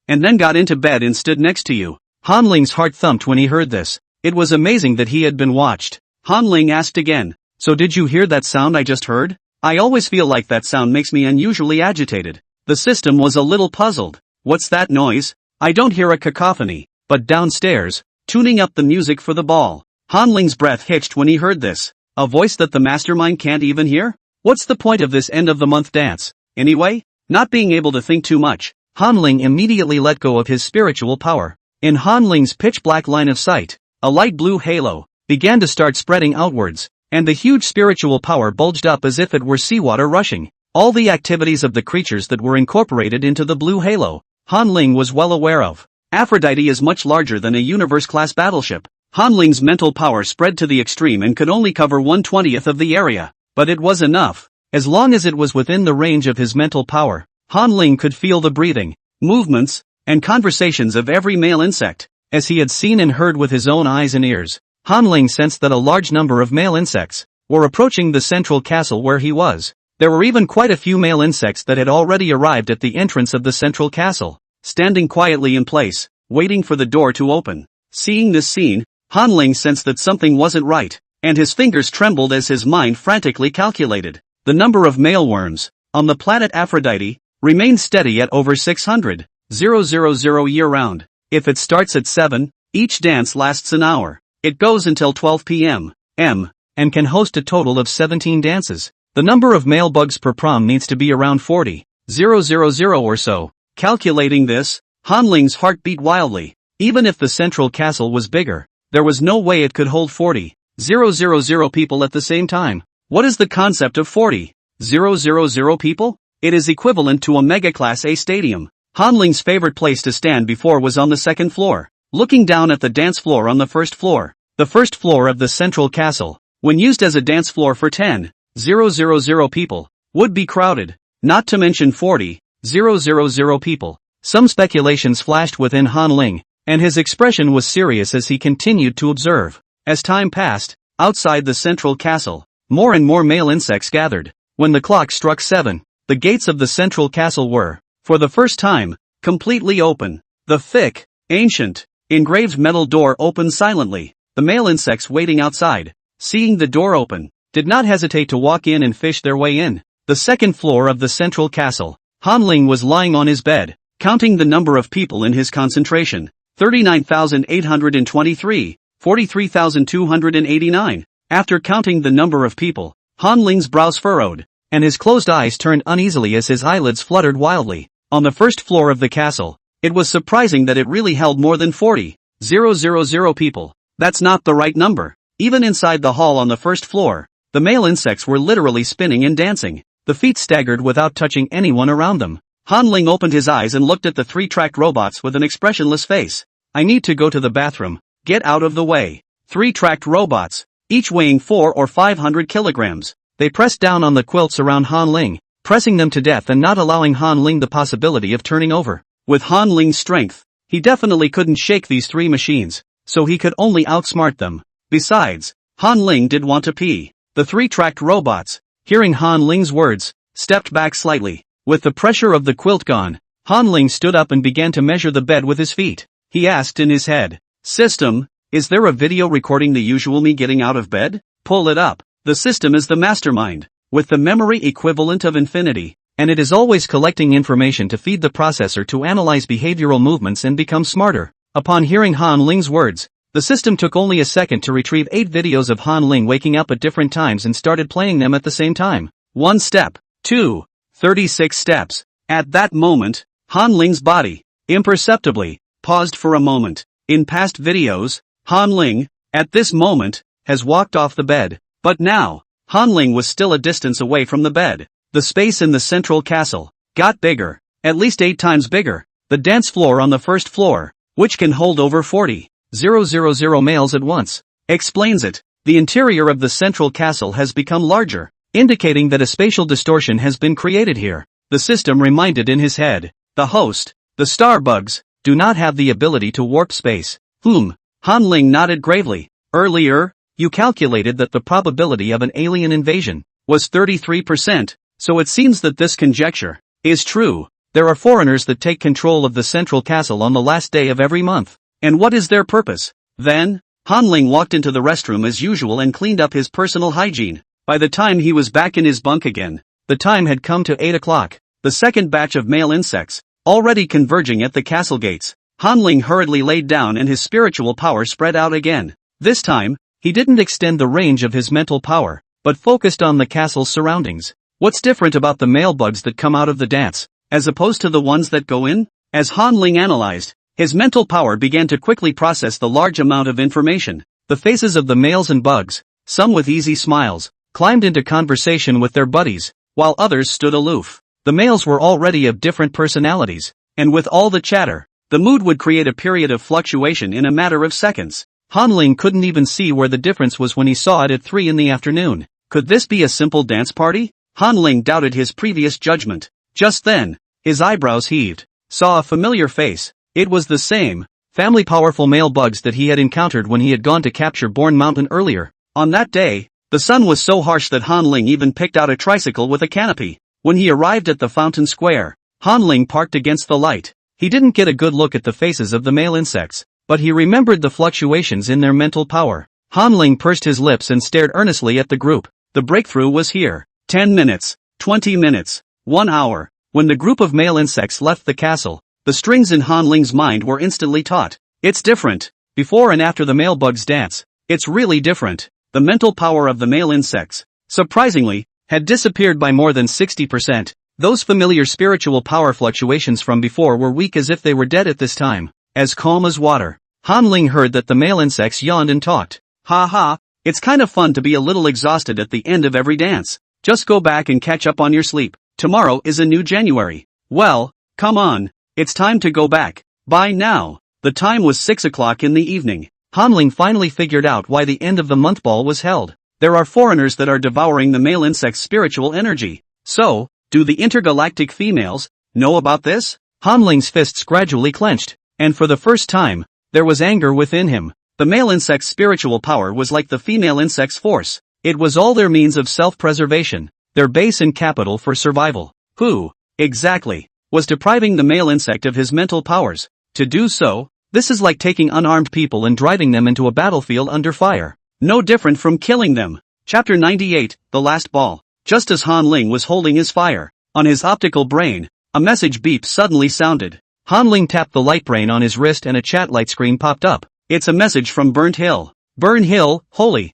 And then got into bed and stood next to you. Han Ling's heart thumped when he heard this. It was amazing that he had been watched. Han Ling asked again, so did you hear that sound I just heard? I always feel like that sound makes me unusually agitated. The system was a little puzzled. What's that noise? I don't hear a cacophony, but downstairs, tuning up the music for the ball. Han Ling's breath hitched when he heard this. A voice that the mastermind can't even hear? What's the point of this end-of-the-month dance, anyway? Not being able to think too much, Han Ling immediately let go of his spiritual power. In Han Ling's pitch-black line of sight, a light blue halo began to start spreading outwards, and the huge spiritual power bulged up as if it were seawater rushing. All the activities of the creatures that were incorporated into the blue halo Han Ling was well aware of. Aphrodite is much larger than a universe-class battleship. Han Ling's mental power spread to the extreme and could only cover 1/20th of the area. But it was enough. As long as it was within the range of his mental power, Han Ling could feel the breathing, movements, and conversations of every male insect. As he had seen and heard with his own eyes and ears, Han Ling sensed that a large number of male insects were approaching the central castle where he was. There were even quite a few male insects that had already arrived at the entrance of the central castle, standing quietly in place, waiting for the door to open. Seeing this scene, Han Ling sensed that something wasn't right, and his fingers trembled as his mind frantically calculated. The number of male worms on the planet Aphrodite remained steady at over 600,000 year-round. If it starts at 7, each dance lasts an hour. It goes until 12 p.m. and can host a total of 17 dances. The number of male bugs per prom needs to be around 40,000 or so. Calculating this, Han Ling's heart beat wildly. Even if the central castle was bigger, there was no way it could hold 40,000 people at the same time. What is the concept of 40,000 people? It is equivalent to a mega-class A stadium. Han Ling's favorite place to stand before was on the second floor, looking down at the dance floor on the first floor. The first floor of the central castle, when used as a dance floor for 10,000 people, would be crowded, not to mention 40,000 people. Some speculations flashed within Han Ling, and his expression was serious as he continued to observe. As time passed, outside the central castle, more and more male insects gathered. When the clock struck 7, the gates of the central castle were, for the first time, completely open. The thick, ancient, engraved metal door opened silently. The male insects waiting outside, seeing the door open, did not hesitate to walk in and fish their way in. The second floor of the central castle, Han Ling was lying on his bed, counting the number of people in his concentration. 39,823, 43,289. After counting the number of people, Han Ling's brows furrowed, and his closed eyes turned uneasily as his eyelids fluttered wildly. On the first floor of the castle, it was surprising that it really held more than 40,000 people. That's not the right number. Even inside the hall on the first floor, the male insects were literally spinning and dancing. The feet staggered without touching anyone around them. Han Ling opened his eyes and looked at the 3-tracked robots with an expressionless face. I need to go to the bathroom. Get out of the way. 3-tracked robots, each weighing 400 or 500 kilograms. They pressed down on the quilts around Han Ling, pressing them to death and not allowing Han Ling the possibility of turning over. With Han Ling's strength, he definitely couldn't shake these 3 machines, so he could only outsmart them. Besides, Han Ling did want to pee. The 3-tracked robots, hearing Han Ling's words, stepped back slightly. With the pressure of the quilt gone, Han Ling stood up and began to measure the bed with his feet. He asked in his head, "System, is there a video recording the usual me getting out of bed? Pull it up." The system is the mastermind, with the memory equivalent of infinity, and it is always collecting information to feed the processor to analyze behavioral movements and become smarter. Upon hearing Han Ling's words, the system took only a second to retrieve 8 videos of Han Ling waking up at different times and started playing them at the same time. 1 step, 2, 36 steps. At that moment, Han Ling's body, imperceptibly, paused for a moment. In past videos, Han Ling, at this moment, has walked off the bed. But now, Han Ling was still a distance away from the bed. The space in the central castle got bigger, at least 8 times bigger. The dance floor on the first floor, which can hold over 40,000 males at once, explains it. The interior of the central castle has become larger, indicating that a spatial distortion has been created here. The system reminded in his head, the host, the star bugs, do not have the ability to warp space. Han Ling nodded gravely. Earlier, you calculated that the probability of an alien invasion was 33%, so it seems that this conjecture is true. There are foreigners that take control of the central castle on the last day of every month. And what is their purpose? Then, Han Ling walked into the restroom as usual and cleaned up his personal hygiene. By the time he was back in his bunk again, the time had come to 8 o'clock. The second batch of male insects, already converging at the castle gates. Han Ling hurriedly laid down and his spiritual power spread out again. This time, he didn't extend the range of his mental power, but focused on the castle's surroundings. What's different about the male bugs that come out of the dance, as opposed to the ones that go in? As Han Ling analyzed, his mental power began to quickly process the large amount of information. The faces of the males and bugs, some with easy smiles, climbed into conversation with their buddies, while others stood aloof. The males were already of different personalities. And with all the chatter, the mood would create a period of fluctuation in a matter of seconds. Han Ling couldn't even see where the difference was when he saw it at 3 in the afternoon. Could this be a simple dance party? Han Ling doubted his previous judgment. Just then, his eyebrows heaved. Saw a familiar face. It was the same family powerful male bugs that he had encountered when he had gone to capture Bourne Mountain earlier. On that day, the sun was so harsh that Han Ling even picked out a tricycle with a canopy. When he arrived at the fountain square, Han Ling parked against the light. He didn't get a good look at the faces of the male insects, but he remembered the fluctuations in their mental power. Han Ling pursed his lips and stared earnestly at the group. The breakthrough was here. 10 minutes, 20 minutes, 1 hour. When the group of male insects left the castle, the strings in Han Ling's mind were instantly taut. It's different. Before and after the male bugs dance, it's really different. The mental power of the male insects, surprisingly, had disappeared by more than 60%. Those familiar spiritual power fluctuations from before were weak as if they were dead at this time. As calm as water, Han Ling heard that the male insects yawned and talked. Ha ha, it's kind of fun to be a little exhausted at the end of every dance. Just go back and catch up on your sleep. Tomorrow is a new January. Well, come on. It's time to go back. By now, the time was 6 o'clock in the evening. Han Ling finally figured out why the end of the month ball was held. There are foreigners that are devouring the male insect's spiritual energy. So, do the intergalactic females know about this? Han Ling's fists gradually clenched, and for the first time, there was anger within him. The male insect's spiritual power was like the female insect's force. It was all their means of self-preservation, their base and capital for survival. Who, exactly, was depriving the male insect of his mental powers? To do so, this is like taking unarmed people and driving them into a battlefield under fire. No different from killing them. Chapter 98, The Last Ball. Just as Han Ling was holding his fire, on his optical brain, a message beep suddenly sounded. Han Ling tapped the light brain on his wrist and a chat light screen popped up. It's a message from Burnt Hill. Burnt Hill, holy,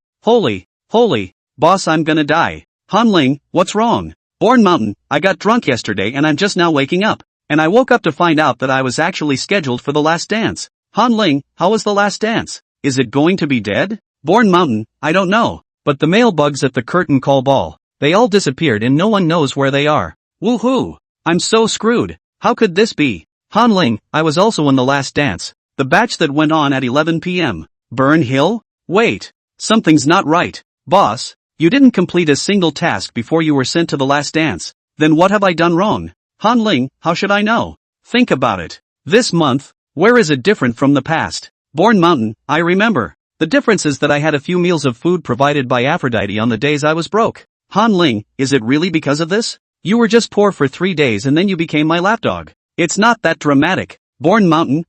boss, I'm gonna die. Han Ling, what's wrong? Bourne Mountain, I got drunk yesterday and I'm just now waking up. And I woke up to find out that I was actually scheduled for the last dance. Han Ling, how was the last dance? Is it going to be dead? Bourne Mountain, I don't know. But the male bugs at the curtain call ball, they all disappeared and no one knows where they are. Woohoo! I'm so screwed. How could this be? Han Ling, I was also in the last dance. The batch that went on at 11 p.m. Burn Hill? Wait. Something's not right. Boss, you didn't complete a single task before you were sent to the last dance. Then what have I done wrong? Han Ling, how should I know? Think about it. This month, where is it different from the past? Bourne Mountain, I remember. The difference is that I had a few meals of food provided by Aphrodite on the days I was broke. Han Ling, is it really because of this? You were just poor for 3 days and then you became my lapdog. It's not that dramatic. Bourne Mountain,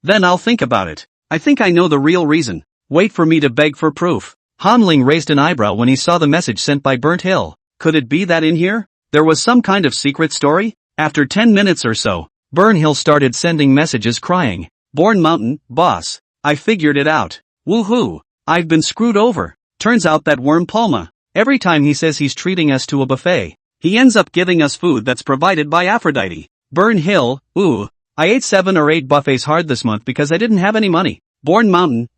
Then I'll think about it. I think I know the real reason. Wait for me to beg for proof. Han Ling raised an eyebrow when he saw the message sent by Burnt Hill. Could it be that in here there was some kind of secret story? After 10 minutes or so, Burnt Hill started sending messages crying. Bourne Mountain, boss. I figured it out. Woohoo! I've been screwed over. Turns out that worm Palma, every time he says he's treating us to a buffet, he ends up giving us food that's provided by Aphrodite. Burnt Hill, ooh. I ate 7 or 8 buffets hard this month because I didn't have any money. Bourne Mountain,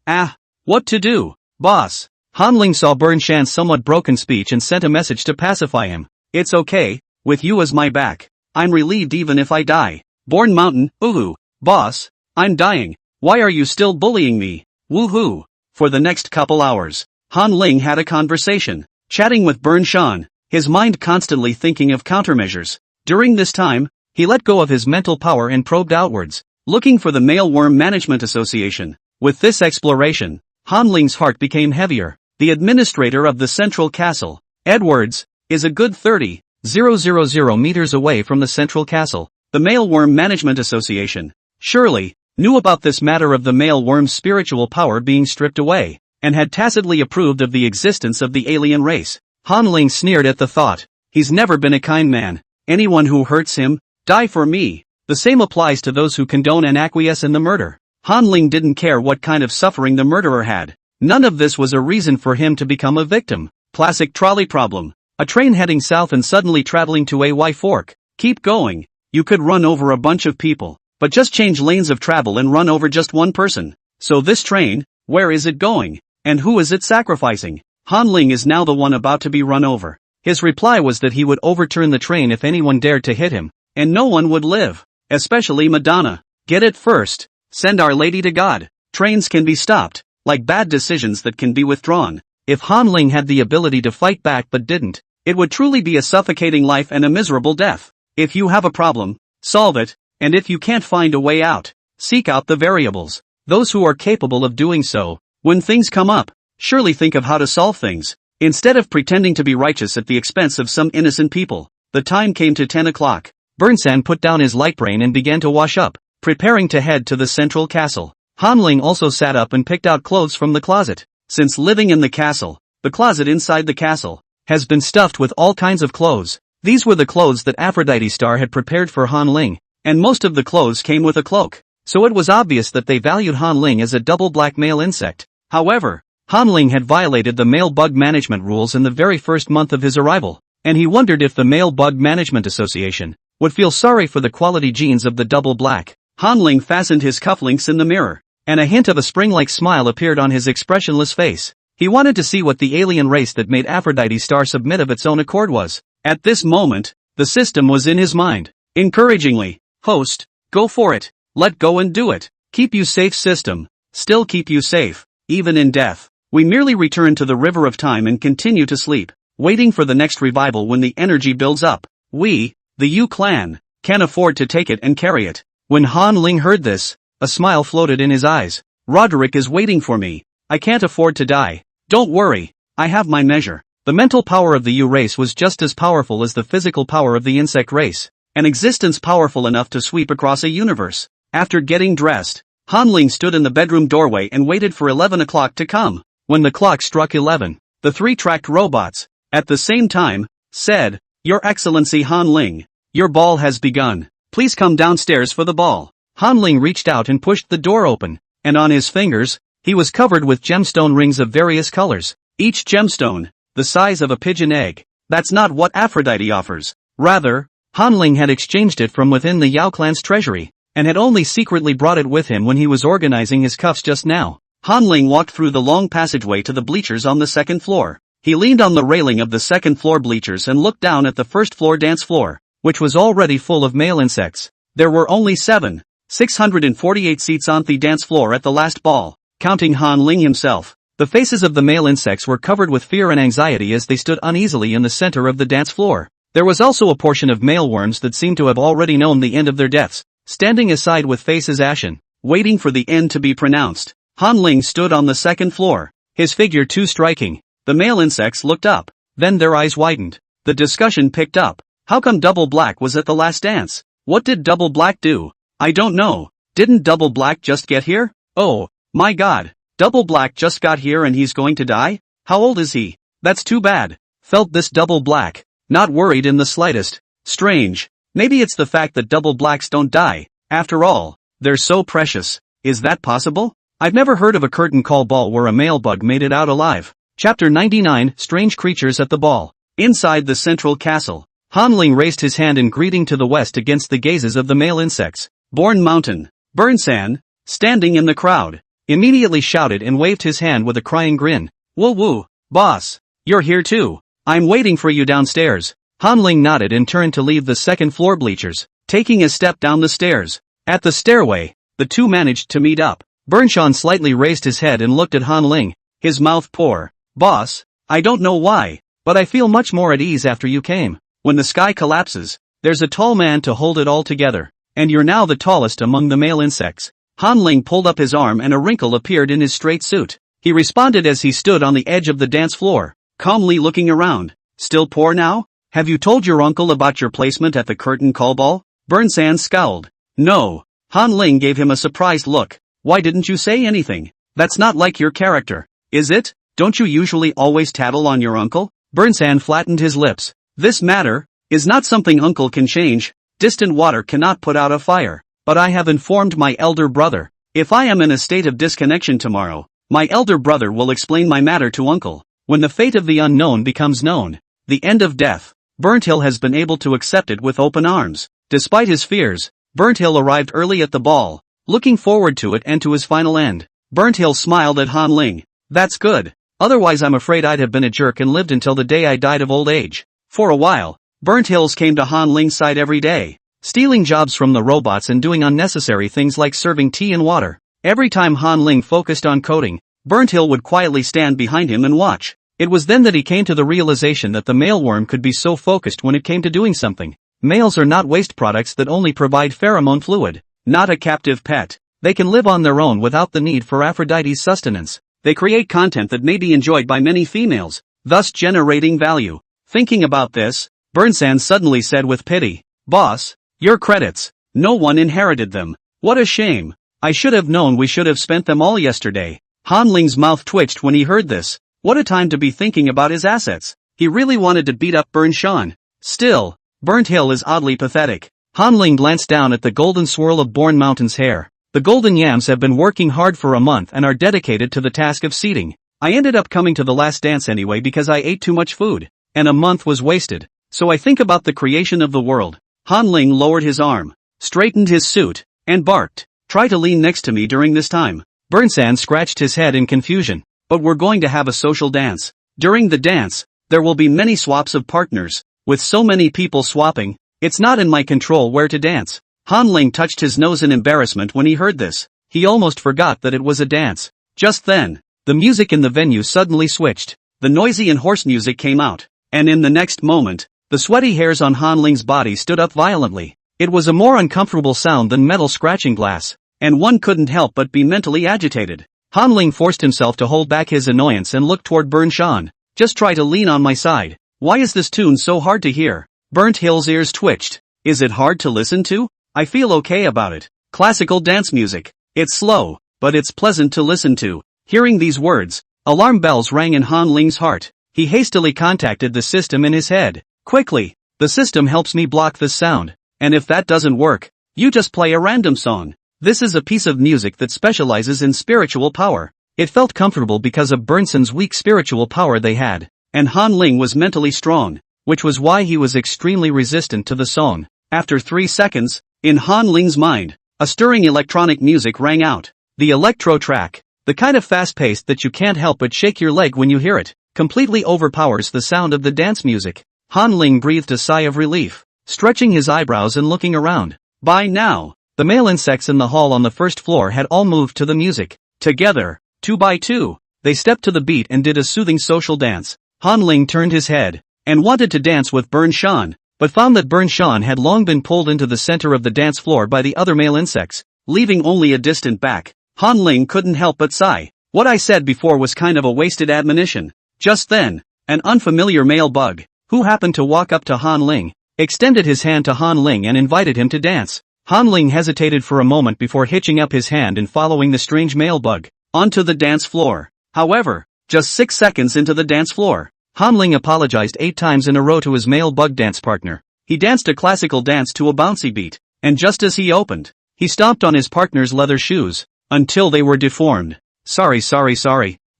what to do? Boss. Han Ling saw Burn Shan's somewhat broken speech and sent a message to pacify him. It's okay, with you as my back. I'm relieved even if I die. Bourne Mountain, ooh. Boss, I'm dying. Why are you still bullying me? Woohoo. For the next couple hours, Han Ling had a conversation, chatting with Burn Shan, his mind constantly thinking of countermeasures. During this time, he let go of his mental power and probed outwards, looking for the Male Worm Management Association. With this exploration, Han Ling's heart became heavier. The administrator of the central castle, Edwards, is a good 30,000 meters away from the central castle. The Male Worm Management Association, surely, knew about this matter of the male worm's spiritual power being stripped away, and had tacitly approved of the existence of the alien race. Han Ling sneered at the thought. He's never been a kind man. Anyone who hurts him, die for me. The same applies to those who condone and acquiesce in the murder. Han Ling didn't care what kind of suffering the murderer had. None of this was a reason for him to become a victim. Classic trolley problem. A train heading south and suddenly traveling to a fork. Keep going. You could run over a bunch of people, but just change lanes of travel and run over just one person. So this train, where is it going? And who is it sacrificing? Han Ling is now the one about to be run over. His reply was that he would overturn the train if anyone dared to hit him, and no one would live. especially Madonna. Get it first. Send Our Lady to God. Trains can be stopped, like bad decisions that can be withdrawn. If Han Ling had the ability to fight back but didn't, it would truly be a suffocating life and a miserable death. If you have a problem, solve it, and if you can't find a way out, seek out the variables. Those who are capable of doing so, when things come up, surely think of how to solve things, instead of pretending to be righteous at the expense of some innocent people. The time came to 10 o'clock. Burnsan put down his light brain and began to wash up, preparing to head to the central castle. Han Ling also sat up and picked out clothes from the closet. Since living in the castle, the closet inside the castle has been stuffed with all kinds of clothes. These were the clothes that Aphrodite Star had prepared for Han Ling, and most of the clothes came with a cloak, so it was obvious that they valued Han Ling as a double black male insect. However, Han Ling had violated the male bug management rules in the very first month of his arrival, and he wondered if the Male Bug Management Association would feel sorry for the quality genes of the double black. Han Ling fastened his cufflinks in the mirror, and a hint of a spring-like smile appeared on his expressionless face. He wanted to see what the alien race that made Aphrodite Star submit of its own accord was. At this moment, the system was in his mind. Encouragingly, host, go for it, let go and do it. Keep you safe system, still keep you safe, even in death. We merely return to the river of time and continue to sleep, waiting for the next revival when the energy builds up. We, the Yu clan, can afford to take it and carry it. When Han Ling heard this, a smile floated in his eyes. Roderick is waiting for me. I can't afford to die. Don't worry, I have my measure. The mental power of the Yu race was just as powerful as the physical power of the insect race, an existence powerful enough to sweep across a universe. After getting dressed, Han Ling stood in the bedroom doorway and waited for 11 o'clock to come. When the clock struck 11, the three tracked robots, at the same time, said, "Your Excellency Han Ling, your ball has begun. Please come downstairs for the ball." Han Ling reached out and pushed the door open, and on his fingers, he was covered with gemstone rings of various colors, each gemstone the size of a pigeon egg. That's not what Aphrodite offers. Rather, Han Ling had exchanged it from within the Yao clan's treasury, and had only secretly brought it with him when he was organizing his cuffs just now. Han Ling walked through the long passageway to the bleachers on the second floor. He leaned on the railing of the second floor bleachers and looked down at the first floor dance floor, which was already full of male insects. There were only 648 seats on the dance floor at the last ball, counting Han Ling himself. The faces of the male insects were covered with fear and anxiety as they stood uneasily in the center of the dance floor. There was also a portion of male worms that seemed to have already known the end of their deaths, standing aside with faces ashen, waiting for the end to be pronounced. Han Ling stood on the second floor, his figure too striking. The male insects looked up, then their eyes widened. The discussion picked up. How come Double Black was at the last dance? What did Double Black do? I don't know. Didn't Double Black just get here? Oh, my god. Double Black just got here and he's going to die? How old is he? That's too bad. Felt this Double Black. Not worried in the slightest. Strange. Maybe it's the fact that Double Blacks don't die. After all, they're so precious. Is that possible? I've never heard of a curtain call ball where a male bug made it out alive. Chapter 99, Strange Creatures at the Ball. Inside the central castle, Han Ling raised his hand in greeting to the west against the gazes of the male insects. Born Mountain, Burnsan, standing in the crowd, immediately shouted and waved his hand with a crying grin. Woo woo, boss, you're here too. I'm waiting for you downstairs. Han Ling nodded and turned to leave the second floor bleachers, taking a step down the stairs. At the stairway, the two managed to meet up. Burnshan slightly raised his head and looked at Han Ling, his mouth poor. Boss, I don't know why, but I feel much more at ease after you came. When the sky collapses, there's a tall man to hold it all together, and you're now the tallest among the male insects. Han Ling pulled up his arm and a wrinkle appeared in his straight suit. He responded as he stood on the edge of the dance floor, calmly looking around. Still poor now? Have you told your uncle about your placement at the curtain call ball? Burnsan scowled. No. Han Ling gave him a surprised look. Why didn't you say anything? That's not like your character, is it? Don't you usually always tattle on your uncle? Burnsan flattened his lips. This matter is not something uncle can change. Distant water cannot put out a fire. But I have informed my elder brother. If I am in a state of disconnection tomorrow, my elder brother will explain my matter to uncle. When the fate of the unknown becomes known, the end of death, Burnthill has been able to accept it with open arms. Despite his fears, Burnthill arrived early at the ball, looking forward to it and to his final end. Burnthill smiled at Han Ling. That's good. Otherwise I'm afraid I'd have been a jerk and lived until the day I died of old age. For a while, Burnt Hills came to Han Ling's side every day, stealing jobs from the robots and doing unnecessary things like serving tea and water. Every time Han Ling focused on coding, Burnt Hill would quietly stand behind him and watch. It was then that he came to the realization that the male worm could be so focused when it came to doing something. Males are not waste products that only provide pheromone fluid, not a captive pet. They can live on their own without the need for Aphrodite's sustenance. They create content that may be enjoyed by many females, thus generating value. Thinking about this, Burnsan suddenly said with pity, "Boss, your credits. No one inherited them. What a shame. I should have known we should have spent them all yesterday." Han Ling's mouth twitched when he heard this. What a time to be thinking about his assets. He really wanted to beat up Burnt Shan. Still, Burnt Hill is oddly pathetic. Han Ling glanced down at the golden swirl of Bourne Mountain's hair. The golden yams have been working hard for a month and are dedicated to the task of seeding. I ended up coming to the last dance anyway because I ate too much food, and a month was wasted. So I think about the creation of the world. Han Ling lowered his arm, straightened his suit, and barked, "Try to lean next to me during this time." Burnsan scratched his head in confusion. "But we're going to have a social dance. During the dance, there will be many swaps of partners. With so many people swapping, it's not in my control where to dance." Han Ling touched his nose in embarrassment when he heard this. He almost forgot that it was a dance. Just then, the music in the venue suddenly switched. The noisy and hoarse music came out, and in the next moment, the sweaty hairs on Han Ling's body stood up violently. It was a more uncomfortable sound than metal scratching glass, and one couldn't help but be mentally agitated. Han Ling forced himself to hold back his annoyance and look toward Burnt Shan. "Just try to lean on my side. Why is this tune so hard to hear?" Burnt Hill's ears twitched. "Is it hard to listen to? I feel okay about it. Classical dance music. It's slow, but it's pleasant to listen to." Hearing these words, alarm bells rang in Han Ling's heart. He hastily contacted the system in his head. "Quickly, the system helps me block this sound. And if that doesn't work, you just play a random song. This is a piece of music that specializes in spiritual power." It felt comfortable because of Burnsan's weak spiritual power they had, and Han Ling was mentally strong, which was why he was extremely resistant to the song. After 3 seconds, in Han Ling's mind, a stirring electronic music rang out. The electro track, the kind of fast-paced that you can't help but shake your leg when you hear it, completely overpowers the sound of the dance music. Han Ling breathed a sigh of relief, stretching his eyebrows and looking around. By now, the male insects in the hall on the first floor had all moved to the music. Together, 2 by 2, they stepped to the beat and did a soothing social dance. Han Ling turned his head, and wanted to dance with Burnt Shan, but found that Burnt Shan had long been pulled into the center of the dance floor by the other male insects, leaving only a distant back. Han Ling couldn't help but sigh. What I said before was kind of a wasted admonition. Just then, an unfamiliar male bug, who happened to walk up to Han Ling, extended his hand to Han Ling and invited him to dance. Han Ling hesitated for a moment before hitching up his hand and following the strange male bug onto the dance floor. However, just 6 seconds into the dance floor, Han Ling apologized 8 times in a row to his male bug dance partner. He danced a classical dance to a bouncy beat, and just as he opened, he stomped on his partner's leather shoes, until they were deformed. Sorry.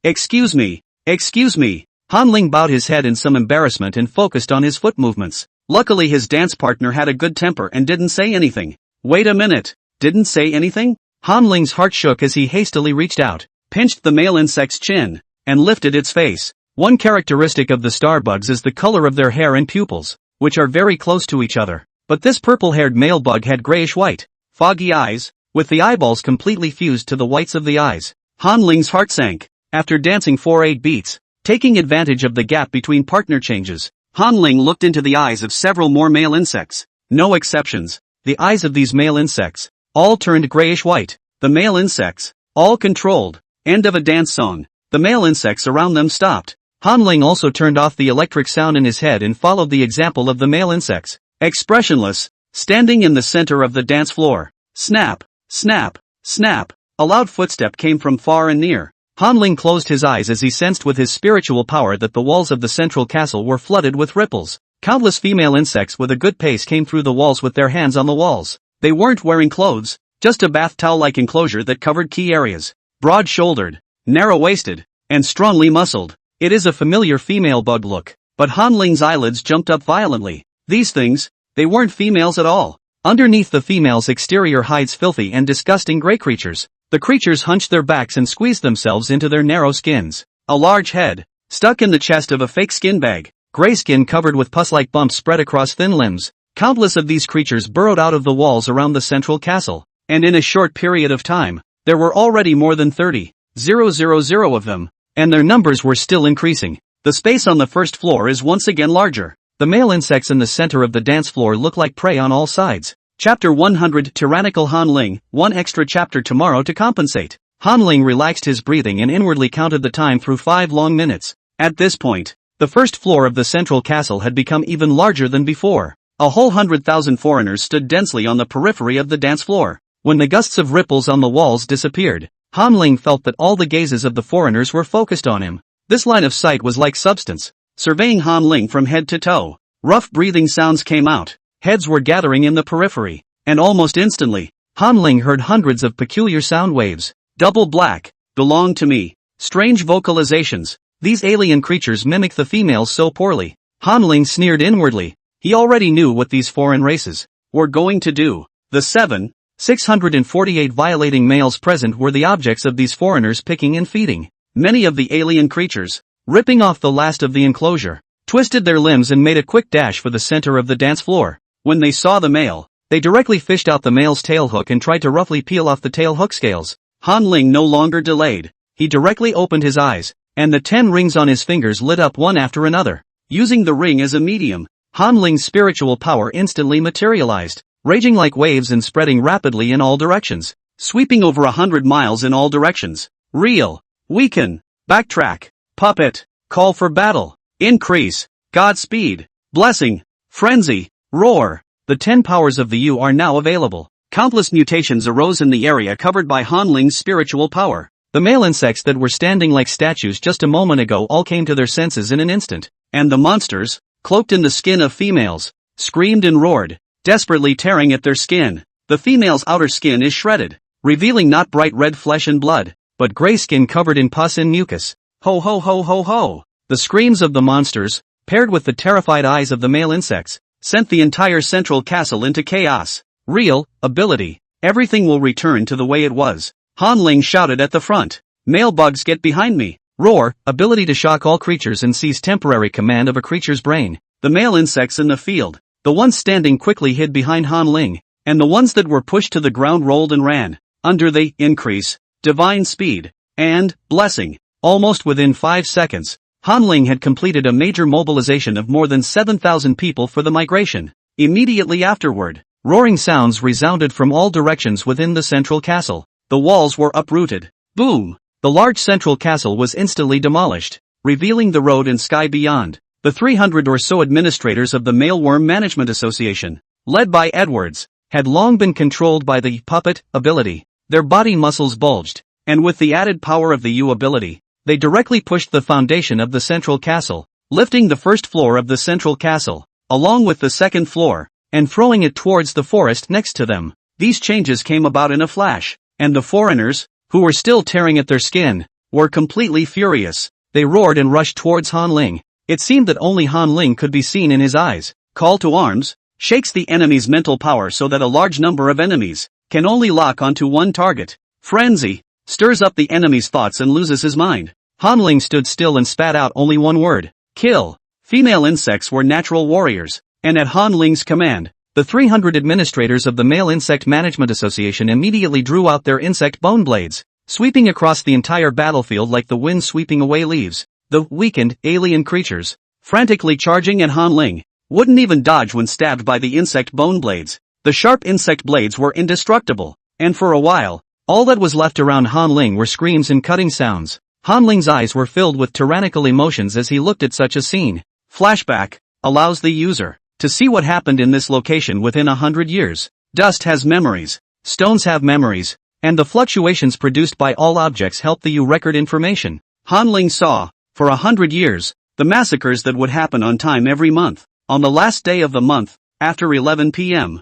Excuse me. Han Ling bowed his head in some embarrassment and focused on his foot movements. Luckily his dance partner had a good temper and didn't say anything. Wait a minute, didn't say anything? Han Ling's heart shook as he hastily reached out, pinched the male insect's chin, and lifted its face. One characteristic of the star bugs is the color of their hair and pupils, which are very close to each other. But this purple-haired male bug had grayish-white, foggy eyes, with the eyeballs completely fused to the whites of the eyes. Han Ling's heart sank. After dancing for 8 beats, taking advantage of the gap between partner changes, Han Ling looked into the eyes of several more male insects. No exceptions. The eyes of these male insects, all turned grayish-white. The male insects, all controlled. End of a dance song. The male insects around them stopped. Han Ling also turned off the electric sound in his head and followed the example of the male insects. Expressionless, standing in the center of the dance floor. Snap, snap, snap. A loud footstep came from far and near. Han Ling closed his eyes as he sensed with his spiritual power that the walls of the central castle were flooded with ripples. Countless female insects with a good pace came through the walls with their hands on the walls. They weren't wearing clothes, just a bath towel-like enclosure that covered key areas. Broad-shouldered, narrow-waisted, and strongly muscled. It is a familiar female bug look, but Han Ling's eyelids jumped up violently. These things, they weren't females at all. Underneath the female's exterior hides filthy and disgusting gray creatures. The creatures hunched their backs and squeezed themselves into their narrow skins. A large head, stuck in the chest of a fake skin bag. Gray skin covered with pus-like bumps spread across thin limbs. Countless of these creatures burrowed out of the walls around the central castle, and in a short period of time, there were already more than 30,000 of them, and their numbers were still increasing. The space on the first floor is once again larger. The male insects in the center of the dance floor look like prey on all sides. Chapter 100 Tyrannical Han Ling, one extra chapter tomorrow to compensate. Han Ling relaxed his breathing and inwardly counted the time through 5 long minutes. At this point, the first floor of the central castle had become even larger than before. A whole 100,000 foreigners stood densely on the periphery of the dance floor. When the gusts of ripples on the walls disappeared, Han Ling felt that all the gazes of the foreigners were focused on him. This line of sight was like substance, surveying Han Ling from head to toe. Rough breathing sounds came out, heads were gathering in the periphery, and almost instantly, Han Ling heard hundreds of peculiar sound waves. Double black, belong to me. Strange vocalizations. These alien creatures mimic the females so poorly. Han Ling sneered inwardly. He already knew what these foreign races were going to do. The 648 violating males present were the objects of these foreigners picking and feeding. Many of the alien creatures, ripping off the last of the enclosure, twisted their limbs and made a quick dash for the center of the dance floor. When they saw the male, they directly fished out the male's tail hook and tried to roughly peel off the tail hook scales. Han Ling no longer delayed. He directly opened his eyes, and the 10 rings on his fingers lit up one after another. Using the ring as a medium, Han Ling's spiritual power instantly materialized, raging like waves and spreading rapidly in all directions, sweeping over 100 miles in all directions. Reel, weaken, backtrack, puppet, call for battle, increase, Godspeed, blessing, frenzy, roar. The 10 powers of the U are now available. Countless mutations arose in the area covered by Han Ling's spiritual power. The male insects that were standing like statues just a moment ago all came to their senses in an instant, and the monsters, cloaked in the skin of females, screamed and roared, desperately tearing at their skin. The female's outer skin is shredded, revealing not bright red flesh and blood, but gray skin covered in pus and mucus. Ho ho ho ho ho! The screams of the monsters, paired with the terrified eyes of the male insects, sent the entire central castle into chaos. Real ability. Everything will return to the way it was. Han Ling shouted at the front. Male bugs, get behind me. Roar, ability to shock all creatures and seize temporary command of a creature's brain. The male insects in the field, the ones standing quickly hid behind Han Ling, and the ones that were pushed to the ground rolled and ran, under the increase, divine speed, and blessing. Almost within 5 seconds, Han Ling had completed a major mobilization of more than 7,000 people for the migration. Immediately afterward, roaring sounds resounded from all directions within the central castle. The walls were uprooted. Boom! The large central castle was instantly demolished, revealing the road and sky beyond. The 300 or so administrators of the Mailworm Management Association, led by Edwards, had long been controlled by the puppet ability. Their body muscles bulged, and with the added power of the U ability, they directly pushed the foundation of the central castle, lifting the first floor of the central castle, along with the second floor, and throwing it towards the forest next to them. These changes came about in a flash, and the foreigners, who were still tearing at their skin, were completely furious. They roared and rushed towards Han Ling. It seemed that only Han Ling could be seen in his eyes. Call to arms, shakes the enemy's mental power so that a large number of enemies can only lock onto one target. Frenzy, stirs up the enemy's thoughts and loses his mind. Han Ling stood still and spat out only one word. Kill. Female insects were natural warriors, and at Han Ling's command, the 300 administrators of the Male Insect Management Association immediately drew out their insect bone blades, sweeping across the entire battlefield like the wind sweeping away leaves. The weakened, alien creatures, frantically charging at Han Ling, wouldn't even dodge when stabbed by the insect bone blades. The sharp insect blades were indestructible, and for a while, all that was left around Han Ling were screams and cutting sounds. Han Ling's eyes were filled with tyrannical emotions as he looked at such a scene. Flashback allows the user to see what happened in this location within 100 years. Dust has memories, stones have memories, and the fluctuations produced by all objects help the U record information. Han Ling saw, for 100 years, the massacres that would happen on time every month. On the last day of the month, after 11 p.m.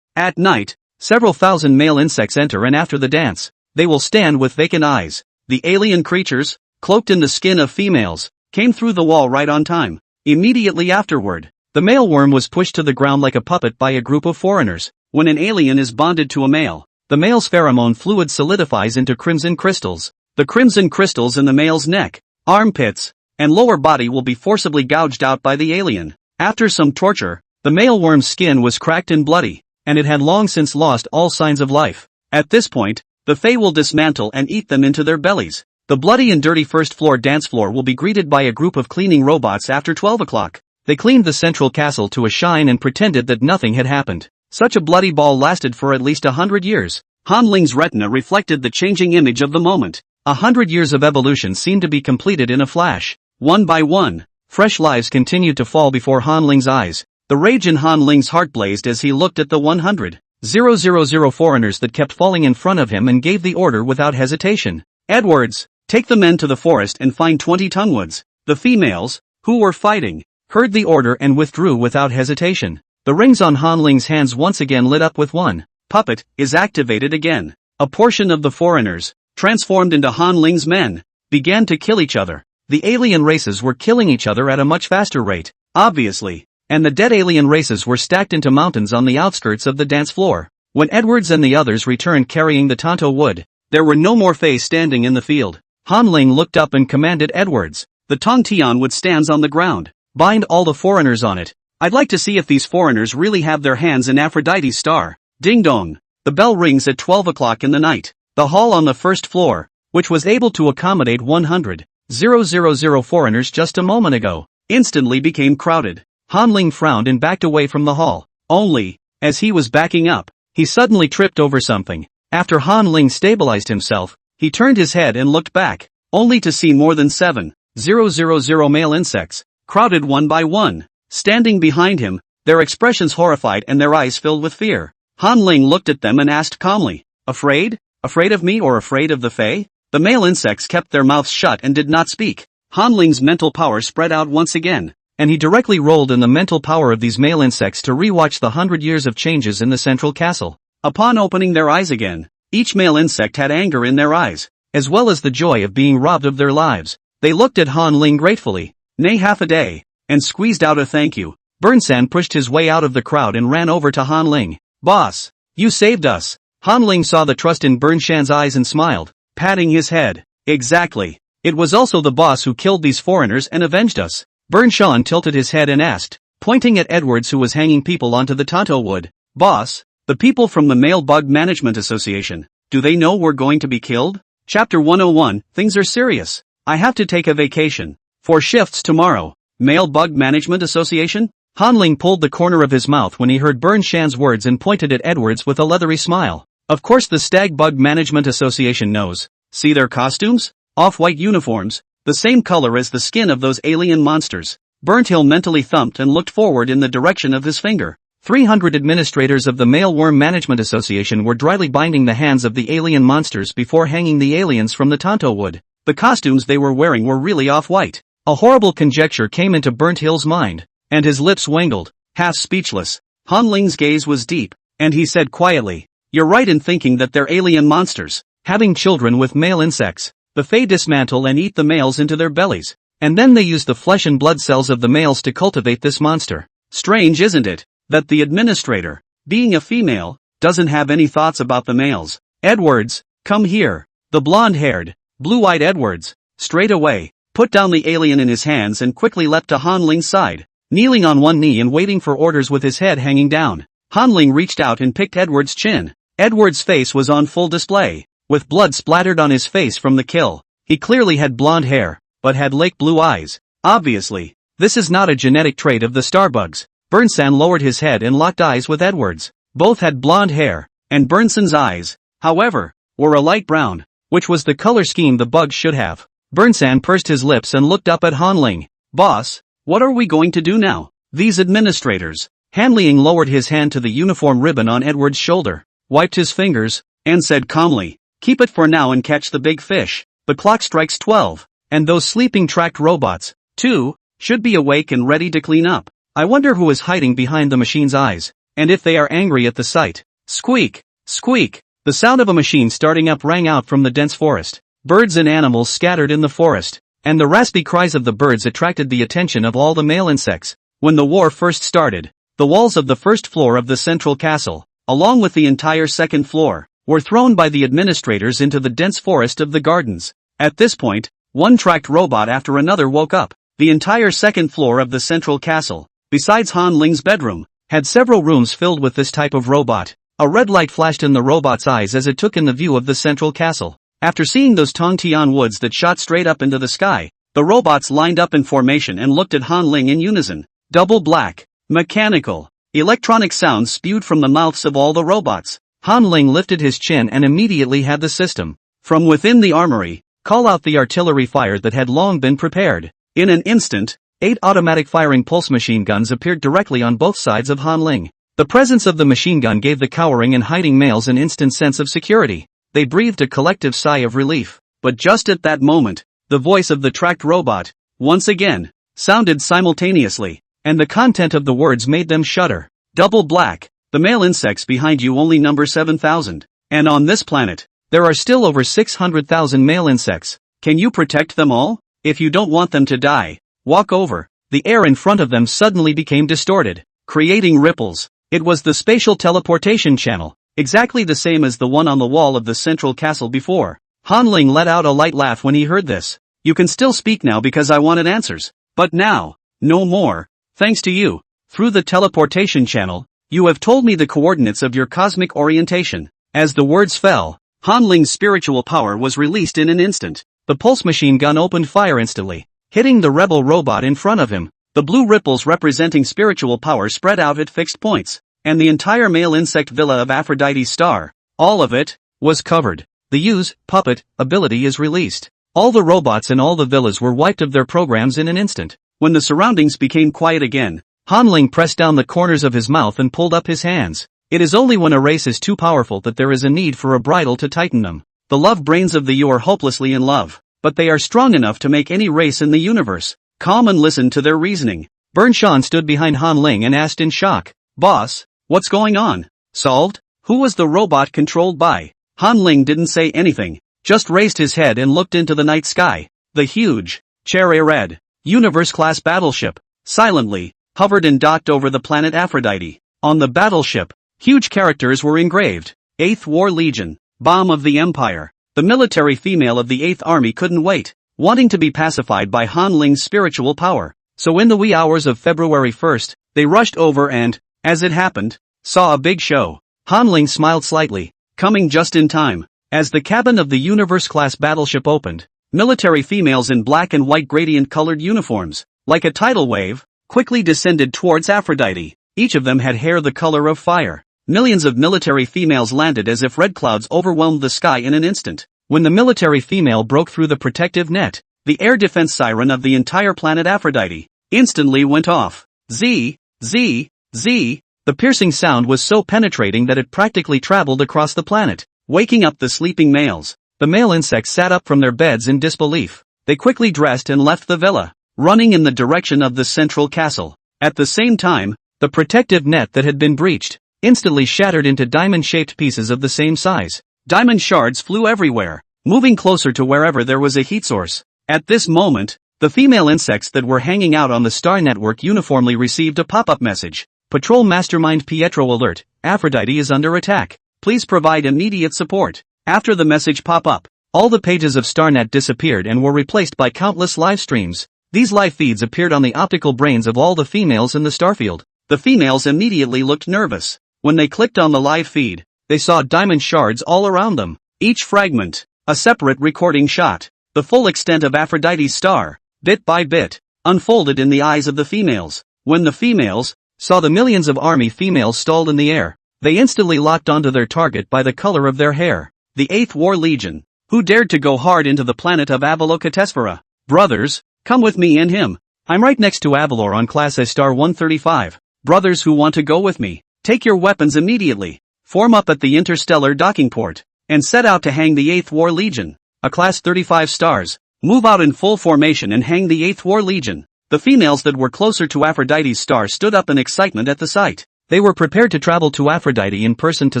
At night, several thousand male insects enter, and after the dance, they will stand with vacant eyes. The alien creatures, cloaked in the skin of females, came through the wall right on time. Immediately afterward, the male worm was pushed to the ground like a puppet by a group of foreigners. When an alien is bonded to a male, the male's pheromone fluid solidifies into crimson crystals. The crimson crystals in the male's neck, armpits, and lower body will be forcibly gouged out by the alien. After some torture, The male worm's skin was cracked and bloody, and it had long since lost all signs of life. At this point, the Fae will dismantle and eat them into their bellies. The bloody and dirty first floor dance floor will be greeted by a group of cleaning robots after 12 o'clock. They cleaned the central castle to a shine and pretended that nothing had happened. Such a bloody ball lasted for at least 100 years. Han Ling's retina reflected the changing image of the moment. 100 years of evolution seemed to be completed in a flash. One by one, fresh lives continued to fall before Han Ling's eyes. The rage in Han Ling's heart blazed as he looked at the 100,000 foreigners that kept falling in front of him and gave the order without hesitation. Edwards, take the men to the forest and find 20 Tunwoods. The females, who were fighting, heard the order and withdrew without hesitation. The rings on Han Ling's hands once again lit up with one. Puppet is activated again. A portion of the foreigners, transformed into Han Ling's men, began to kill each other. The alien races were killing each other at a much faster rate, obviously, and the dead alien races were stacked into mountains on the outskirts of the dance floor. When Edwards and the others returned carrying the Tonto wood, there were no more Fae standing in the field. Han Ling looked up and commanded Edwards. The Tong Tian wood stands on the ground. Bind all the foreigners on it. I'd like to see if these foreigners really have their hands in Aphrodite's star. Ding dong. The bell rings at 12 o'clock in the night. The hall on the first floor, which was able to accommodate 100,000 foreigners just a moment ago, instantly became crowded. Han Ling frowned and backed away from the hall. Only, as he was backing up, he suddenly tripped over something. After Han Ling stabilized himself, he turned his head and looked back, only to see more than 7,000 male insects, crowded one by one, standing behind him, their expressions horrified and their eyes filled with fear. Han Ling looked at them and asked calmly, "Afraid? Afraid of me or afraid of the Fae?" The male insects kept their mouths shut and did not speak. Han Ling's mental power spread out once again, and he directly rolled in the mental power of these male insects to rewatch the 100 years of changes in the central castle. Upon opening their eyes again, each male insect had anger in their eyes, as well as the joy of being robbed of their lives. They looked at Han Ling gratefully, nay half a day, and squeezed out a thank you. Burnsan pushed his way out of the crowd and ran over to Han Ling. "Boss, you saved us." Han Ling saw the trust in Burnshan's eyes and smiled, patting his head. "Exactly. It was also the boss who killed these foreigners and avenged us." Burnshan tilted his head and asked, pointing at Edwards who was hanging people onto the Tonto wood. "Boss, the people from the Male Bug Management Association, do they know we're going to be killed?" Chapter 101, Things are serious. I have to take a vacation. 4 shifts tomorrow. Male Bug Management Association? Han Ling pulled the corner of his mouth when he heard Burnshan's words and pointed at Edwards with a leathery smile. Of course the Stag Bug Management Association knows. See their costumes? Off-white uniforms, the same color as the skin of those alien monsters. Burnthill mentally thumped and looked forward in the direction of his finger. 300 administrators of the Male Worm Management Association were dryly binding the hands of the alien monsters before hanging the aliens from the Tonto wood. The costumes they were wearing were really off-white. A horrible conjecture came into Burnthill's mind, and his lips wangled, half speechless. Han Ling's gaze was deep, and he said quietly, "You're right in thinking that they're alien monsters, having children with male insects. The Fae dismantle and eat the males into their bellies, and then they use the flesh and blood cells of the males to cultivate this monster. Strange, isn't it, that the administrator, being a female, doesn't have any thoughts about the males? Edwards, come here." The blonde-haired, blue-eyed Edwards, straight away, put down the alien in his hands and quickly leapt to Han Ling's side, kneeling on one knee and waiting for orders with his head hanging down. Han Ling reached out and picked Edwards' chin. Edwards' face was on full display, with blood splattered on his face from the kill. He clearly had blonde hair, but had lake blue eyes. Obviously, this is not a genetic trait of the starbugs. Burnsan lowered his head and locked eyes with Edwards. Both had blonde hair, and Burnsan's eyes, however, were a light brown, which was the color scheme the bugs should have. Burnsan pursed his lips and looked up at Han Ling. "Boss, what are we going to do now? These administrators." Han Ling lowered his hand to the uniform ribbon on Edward's shoulder, wiped his fingers, and said calmly, "Keep it for now and catch the big fish. The clock strikes 12, and those sleeping tracked robots, too, should be awake and ready to clean up. I wonder who is hiding behind the machine's eyes, and if they are angry at the sight." Squeak! Squeak! The sound of a machine starting up rang out from the dense forest. Birds and animals scattered in the forest, and the raspy cries of the birds attracted the attention of all the male insects. When the war first started, the walls of the first floor of the central castle, along with the entire second floor, were thrown by the administrators into the dense forest of the gardens. At this point, one tracked robot after another woke up. The entire second floor of the central castle, besides Han Ling's bedroom, had several rooms filled with this type of robot. A red light flashed in the robot's eyes as it took in the view of the central castle. After seeing those Tongtian woods that shot straight up into the sky, the robots lined up in formation and looked at Han Ling in unison. Double black, mechanical, electronic sounds spewed from the mouths of all the robots. Han Ling lifted his chin and immediately had the system from within the armory call out the artillery fire that had long been prepared. In an instant, 8 automatic firing pulse machine guns appeared directly on both sides of Han Ling. The presence of the machine gun gave the cowering and hiding males an instant sense of security. They breathed a collective sigh of relief. But just at that moment, the voice of the tracked robot, once again, sounded simultaneously, and the content of the words made them shudder. Double black, the male insects behind you only number 7,000. And on this planet, there are still over 600,000 male insects. Can you protect them all? If you don't want them to die, walk over. The air in front of them suddenly became distorted, creating ripples. It was the spatial teleportation channel, exactly the same as the one on the wall of the central castle before. Han Ling let out a light laugh when he heard this. You can still speak now because I wanted answers. But now, no more. Thanks to you, through the teleportation channel, you have told me the coordinates of your cosmic orientation. As the words fell, Han Ling's spiritual power was released in an instant. The pulse machine gun opened fire instantly, hitting the rebel robot in front of him. The blue ripples representing spiritual power spread out at fixed points, and the entire male insect villa of Aphrodite's star, all of it, was covered. The use, puppet, ability is released. All the robots in all the villas were wiped of their programs in an instant. When the surroundings became quiet again, Han Ling pressed down the corners of his mouth and pulled up his hands. It is only when a race is too powerful that there is a need for a bridle to tighten them. The love brains of the you are hopelessly in love, but they are strong enough to make any race in the universe calm and listen to their reasoning. Bernshan stood behind Han Ling and asked in shock, Boss, what's going on? Solved? Who was the robot controlled by? Han Ling didn't say anything, just raised his head and looked into the night sky. The huge, cherry-red, universe-class battleship, silently, hovered and docked over the planet Aphrodite. On the battleship, huge characters were engraved. 8th War Legion, Bomb of the Empire. The military female of the 8th Army couldn't wait, wanting to be pacified by Han Ling's spiritual power. So in the wee hours of February 1st, they rushed over and, as it happened, saw a big show. Han Ling smiled slightly, coming just in time. As the cabin of the Universe-class battleship opened, military females in black and white gradient-colored uniforms, like a tidal wave, quickly descended towards Aphrodite. Each of them had hair the color of fire. Millions of military females landed as if red clouds overwhelmed the sky in an instant. When the military female broke through the protective net, the air defense siren of the entire planet Aphrodite instantly went off. Z, Z, Z. The piercing sound was so penetrating that it practically traveled across the planet, waking up the sleeping males. The male insects sat up from their beds in disbelief. They quickly dressed and left the villa, running in the direction of the central castle. At the same time, the protective net that had been breached instantly shattered into diamond-shaped pieces of the same size. Diamond shards flew everywhere, moving closer to wherever there was a heat source. At this moment, the female insects that were hanging out on the star network uniformly received a pop-up message. Patrol Mastermind Pietro alert, Aphrodite is under attack. Please provide immediate support. After the message pop-up, all the pages of StarNet disappeared and were replaced by countless live streams. These live feeds appeared on the optical brains of all the females in the starfield. The females immediately looked nervous. When they clicked on the live feed, they saw diamond shards all around them. Each fragment, a separate recording shot. The full extent of Aphrodite's star, bit by bit, unfolded in the eyes of the females. When the females saw the millions of army females stalled in the air, they instantly locked onto their target by the color of their hair. The 8th War Legion, who dared to go hard into the planet of Avalokitesphera. Brothers, come with me and him. I'm right next to Avalor on Class A Star 135. Brothers who want to go with me, take your weapons immediately, form up at the interstellar docking port, and set out to hang the 8th War Legion. A Class 35 stars, move out in full formation and hang the 8th War Legion. The females that were closer to Aphrodite's star stood up in excitement at the sight. They were prepared to travel to Aphrodite in person to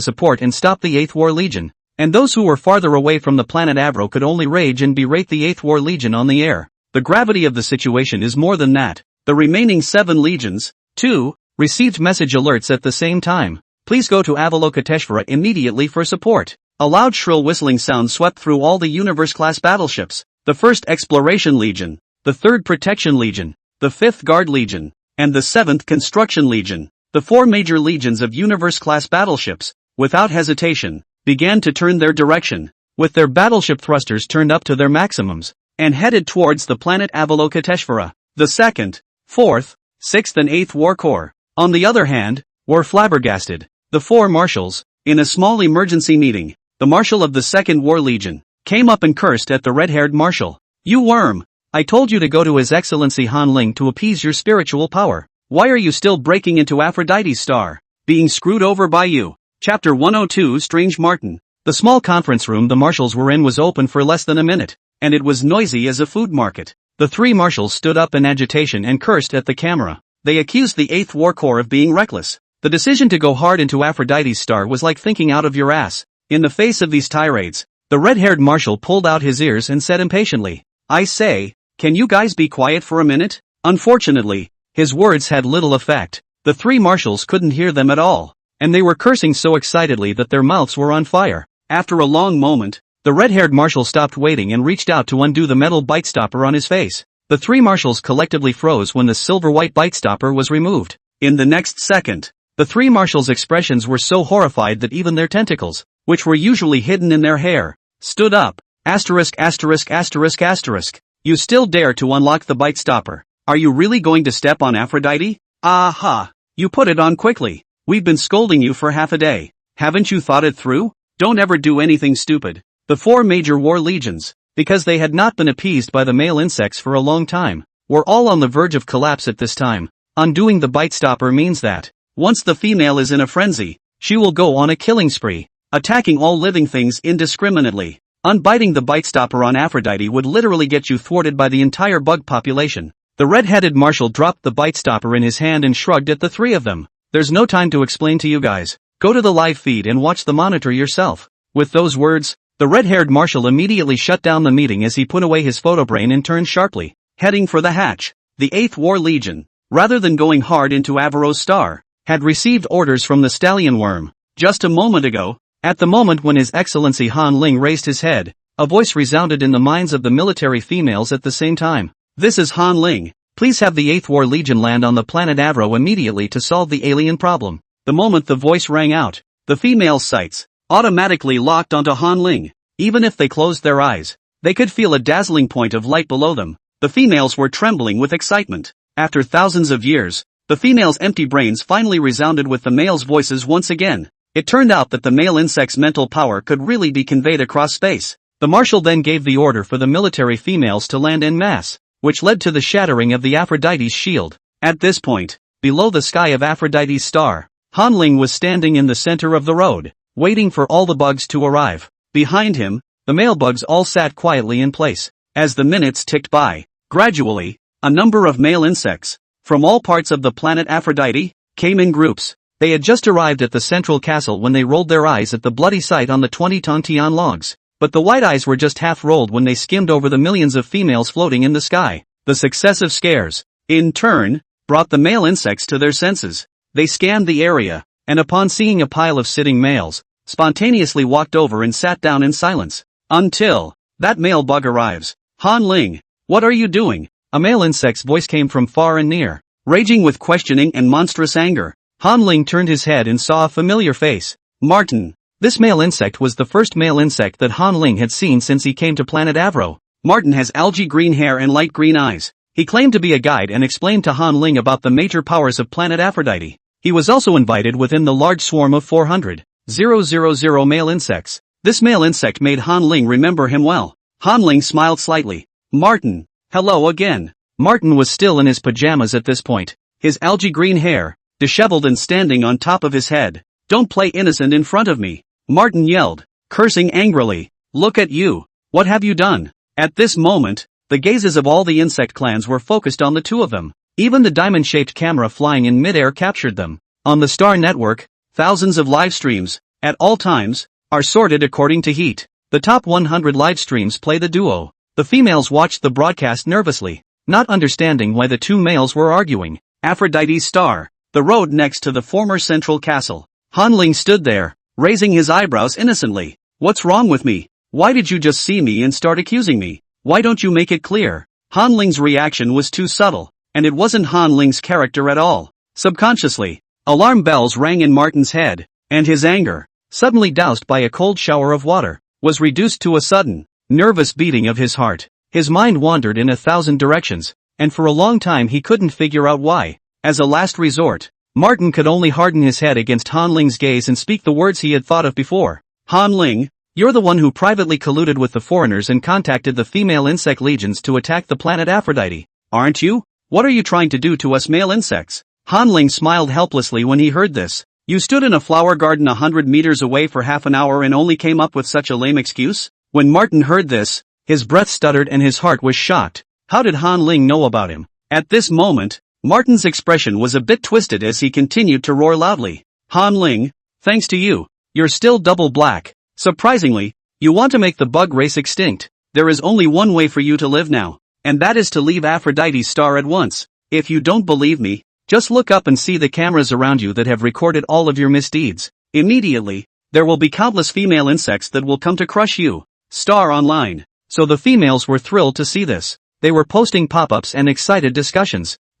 support and stop the 8th War Legion. And those who were farther away from the planet Avro could only rage and berate the 8th War Legion on the air. The gravity of the situation is more than that. The remaining 7 legions, too, received message alerts at the same time. Please go to Avalokitesphera immediately for support. A loud shrill whistling sound swept through all the Universe-class battleships. The 1st Exploration Legion, the 3rd Protection Legion, the 5th Guard Legion, and the 7th Construction Legion. the 4 major legions of Universe-class battleships, without hesitation, began to turn their direction, with their battleship thrusters turned up to their maximums, and headed towards the planet Avalokiteshvara. The 2nd, 4th, 6th and 8th War Corps, on the other hand, were flabbergasted. The 4 marshals, in a small emergency meeting, the marshal of the 2nd War Legion, came up and cursed at the red-haired marshal. "You worm! I told you to go to His Excellency Han Ling to appease your spiritual power. Why are you still breaking into Aphrodite's star? Being screwed over by you." Chapter 102 Strange Martin. The small conference room the marshals were in was open for less than a minute, and it was noisy as a food market. The 3 marshals stood up in agitation and cursed at the camera. They accused the 8th War Corps of being reckless. The decision to go hard into Aphrodite's star was like thinking out of your ass. In the face of these tirades, the red-haired marshal pulled out his ears and said impatiently, "I say, can you guys be quiet for a minute?" Unfortunately, his words had little effect. The 3 marshals couldn't hear them at all, and they were cursing so excitedly that their mouths were on fire. After a long moment, the red-haired marshal stopped waiting and reached out to undo the metal bite stopper on his face. The 3 marshals collectively froze when the silver-white bite stopper was removed. In the next second, the 3 marshals' expressions were so horrified that even their tentacles, which were usually hidden in their hair, stood up. Asterisk asterisk asterisk asterisk. You still dare to unlock the bite stopper? Are you really going to step on Aphrodite? Aha! You put it on quickly. We've been scolding you for half a day. Haven't you thought it through? Don't ever do anything stupid. The 4 major war legions, because they had not been appeased by the male insects for a long time, were all on the verge of collapse at this time. Undoing the bite stopper means that, once the female is in a frenzy, she will go on a killing spree, attacking all living things indiscriminately. Unbiting the bite stopper on Aphrodite would literally get you thwarted by the entire bug population. The red-headed marshal dropped the bite stopper in his hand and shrugged at the 3 of them. "There's no time to explain to you guys. Go to the live feed and watch the monitor yourself." With those words, the red-haired marshal immediately shut down the meeting as he put away his photo brain and turned sharply, heading for the hatch. The 8th War Legion, rather than going hard into Avaro's star, had received orders from the stallion worm. Just a moment ago, at the moment when His Excellency Han Ling raised his head, a voice resounded in the minds of the military females at the same time. "This is Han Ling. Please have the 8th War Legion land on the planet Avro immediately to solve the alien problem." The moment the voice rang out, the females' sights automatically locked onto Han Ling. Even if they closed their eyes, they could feel a dazzling point of light below them. The females were trembling with excitement. After thousands of years, the females' empty brains finally resounded with the males' voices once again. It turned out that the male insect's mental power could really be conveyed across space. The marshal then gave the order for the military females to land en masse, which led to the shattering of the Aphrodite's shield. At this point, below the sky of Aphrodite's star, Han Ling was standing in the center of the road, waiting for all the bugs to arrive. Behind him, the male bugs all sat quietly in place. As the minutes ticked by, gradually, a number of male insects, from all parts of the planet Aphrodite, came in groups. They had just arrived at the central castle when they rolled their eyes at the bloody sight on the 20-ton Tian logs. But the white eyes were just half rolled when they skimmed over the millions of females floating in the sky. The successive scares, in turn, brought the male insects to their senses. They scanned the area, and upon seeing a pile of sitting males, spontaneously walked over and sat down in silence. Until that male bug arrives. "Han Ling, what are you doing?" A male insect's voice came from far and near, raging with questioning and monstrous anger. Han Ling turned his head and saw a familiar face. Martin. This male insect was the first male insect that Han Ling had seen since he came to planet Avro. Martin has algae green hair and light green eyes. He claimed to be a guide and explained to Han Ling about the major powers of planet Aphrodite. He was also invited within the large swarm of 400,000 male insects. This male insect made Han Ling remember him well. Han Ling smiled slightly. "Martin, hello again." Martin was still in his pajamas at this point, his algae green hair, disheveled and standing on top of his head. "Don't play innocent in front of me," Martin yelled, cursing angrily. "Look at you. What have you done?" At this moment, the gazes of all the insect clans were focused on the 2 of them. Even the diamond-shaped camera flying in midair captured them. On the Star Network, thousands of live streams, at all times, are sorted according to heat. The top 100 live streams play the duo. The females watched the broadcast nervously, not understanding why the 2 males were arguing. Aphrodite's star, the road next to the former central castle. Han Ling stood there, raising his eyebrows innocently. "What's wrong with me? Why did you just see me and start accusing me? Why don't you make it clear?" Han Ling's reaction was too subtle, and it wasn't Han Ling's character at all. Subconsciously, Alarm bells rang in Martin's head, and his anger, suddenly doused by a cold shower of water, was reduced to a sudden, nervous beating of his heart. His mind wandered in 1,000 directions, and for a long time he couldn't figure out why. As a last resort, Martin could only harden his head against Han Ling's gaze and speak the words he had thought of before. Han Ling, you're the one who privately colluded with the foreigners and contacted the female insect legions to attack the planet Aphrodite, aren't you? What are you trying to do to us male insects? Han Ling smiled helplessly when he heard this. You stood in a flower garden 100 meters away for half an hour and only came up with such a lame excuse? When Martin heard this, his breath stuttered and his heart was shocked. How did Han Ling know about him? At this moment, Martin's expression was a bit twisted as he continued to roar loudly. Han Ling, thanks to you, you're still double black. Surprisingly, you want to make the bug race extinct. There is only one way for you to live now, and that is to leave Aphrodite's star at once. If you don't believe me, just look up and see the cameras around you that have recorded all of your misdeeds. Immediately, there will be countless female insects that will come to crush you. Star Online. So the females were thrilled to see this. They were posting pop-ups and excited discussions. ********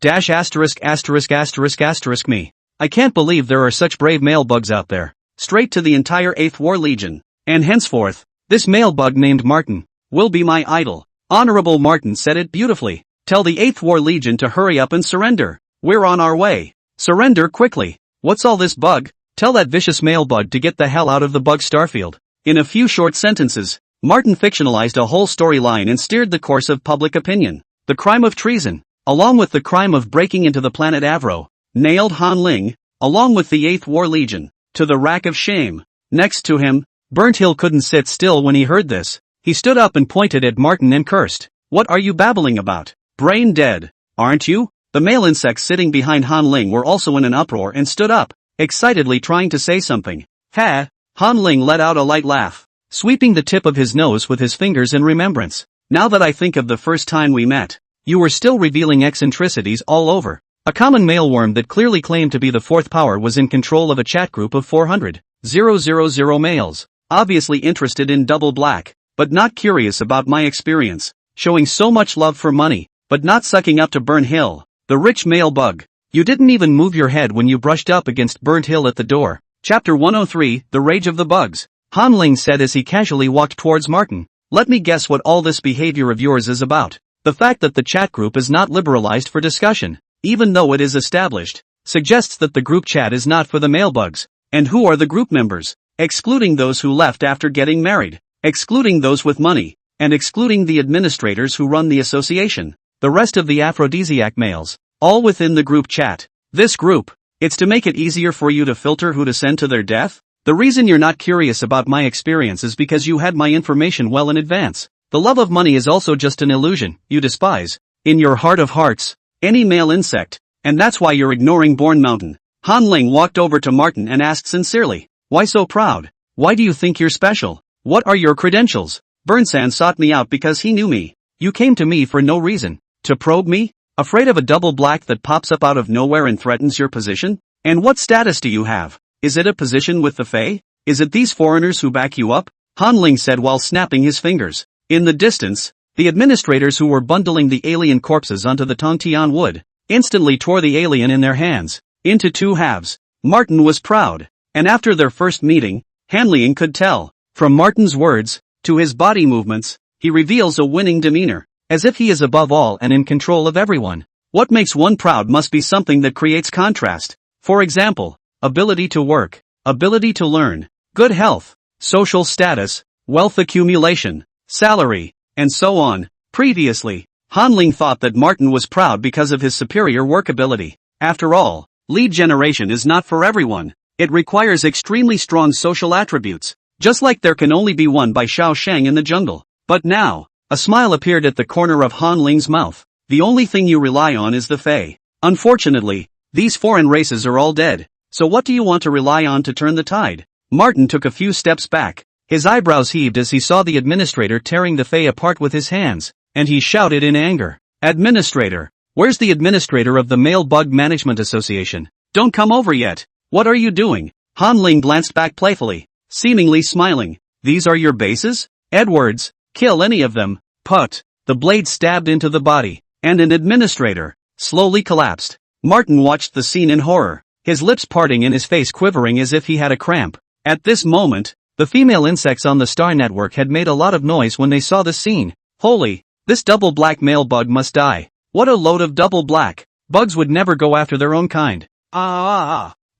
me. I can't believe there are such brave male bugs out there. Straight to the entire 8th War Legion. And henceforth, this male bug named Martin will be my idol. Honorable Martin said it beautifully. Tell the 8th War Legion to hurry up and surrender. We're on our way. Surrender quickly. What's all this bug? Tell that vicious male bug to get the hell out of the bug starfield. In a few short sentences, Martin fictionalized a whole storyline and steered the course of public opinion. The crime of treason, along with the crime of breaking into the planet Avro, nailed Han Ling, along with the 8th War Legion, to the rack of shame. Next to him, Burnt Hill couldn't sit still when he heard this. He stood up and pointed at Martin and cursed. What are you babbling about? Brain dead, aren't you? The male insects sitting behind Han Ling were also in an uproar and stood up, excitedly trying to say something. Ha! Han Ling let out a light laugh, sweeping the tip of his nose with his fingers in remembrance. Now that I think of the first time we met, you were still revealing eccentricities all over. A common mailworm that clearly claimed to be the fourth power was in control of a chat group of 400,000 males, obviously interested in double black, but not curious about my experience, showing so much love for money, but not sucking up to Burnt Hill, the rich male bug. You didn't even move your head when you brushed up against Burnt Hill at the door. Chapter 103, The Rage of the Bugs. Han Ling said as he casually walked towards Martin. Let me guess what all this behavior of yours is about. The fact that the chat group is not liberalized for discussion, even though it is established, suggests that the group chat is not for the male bugs. And who are the group members? Excluding those who left after getting married, excluding those with money, and excluding the administrators who run the association. The rest of the aphrodisiac males, all within the group chat. This group, it's to make it easier for you to filter who to send to their death? The reason you're not curious about my experience is because you had my information well in advance. The love of money is also just an illusion you despise, in your heart of hearts, any male insect, and that's why you're ignoring Bourne Mountain. Han Ling walked over to Martin and asked sincerely, why so proud? Why do you think you're special? What are your credentials? Burnsan sought me out because he knew me. You came to me for no reason. To probe me? Afraid of a double black that pops up out of nowhere and threatens your position? And what status do you have? Is it a position with the Fae? Is it these foreigners who back you up? Han Ling said while snapping his fingers. In the distance, the administrators who were bundling the alien corpses onto the Tongtian wood, instantly tore the alien in their hands, into two halves. Martin was proud, and after their first meeting, Han Ling could tell, from Martin's words, to his body movements, he reveals a winning demeanor, as if he is above all and in control of everyone. What makes one proud must be something that creates contrast. For example, ability to work, ability to learn, good health, social status, wealth accumulation, salary, and so on. Previously, Han Ling thought that Martin was proud because of his superior work ability. After all, lead generation is not for everyone. It requires extremely strong social attributes, just like there can only be one by Shao Shang in the jungle. But now, a smile appeared at the corner of Han Ling's mouth. The only thing you rely on is the Fae. Unfortunately, these foreign races are all dead. So what do you want to rely on to turn the tide? Martin took a few steps back. His eyebrows heaved as he saw the administrator tearing the Fae apart with his hands, and he shouted in anger. Administrator, where's the administrator of the Male Bug Management Association? Don't come over yet. What are you doing? Han Ling glanced back playfully, seemingly smiling. These are your bases? Edwards, kill any of them. Put. The blade stabbed into the body, and an administrator slowly collapsed. Martin watched the scene in horror. his lips parting and his face quivering as if he had a cramp. At this moment, the female insects on the Star Network had made a lot of noise when they saw the scene. Holy, this double black male bug must die. What a load of double black. Bugs would never go after their own kind.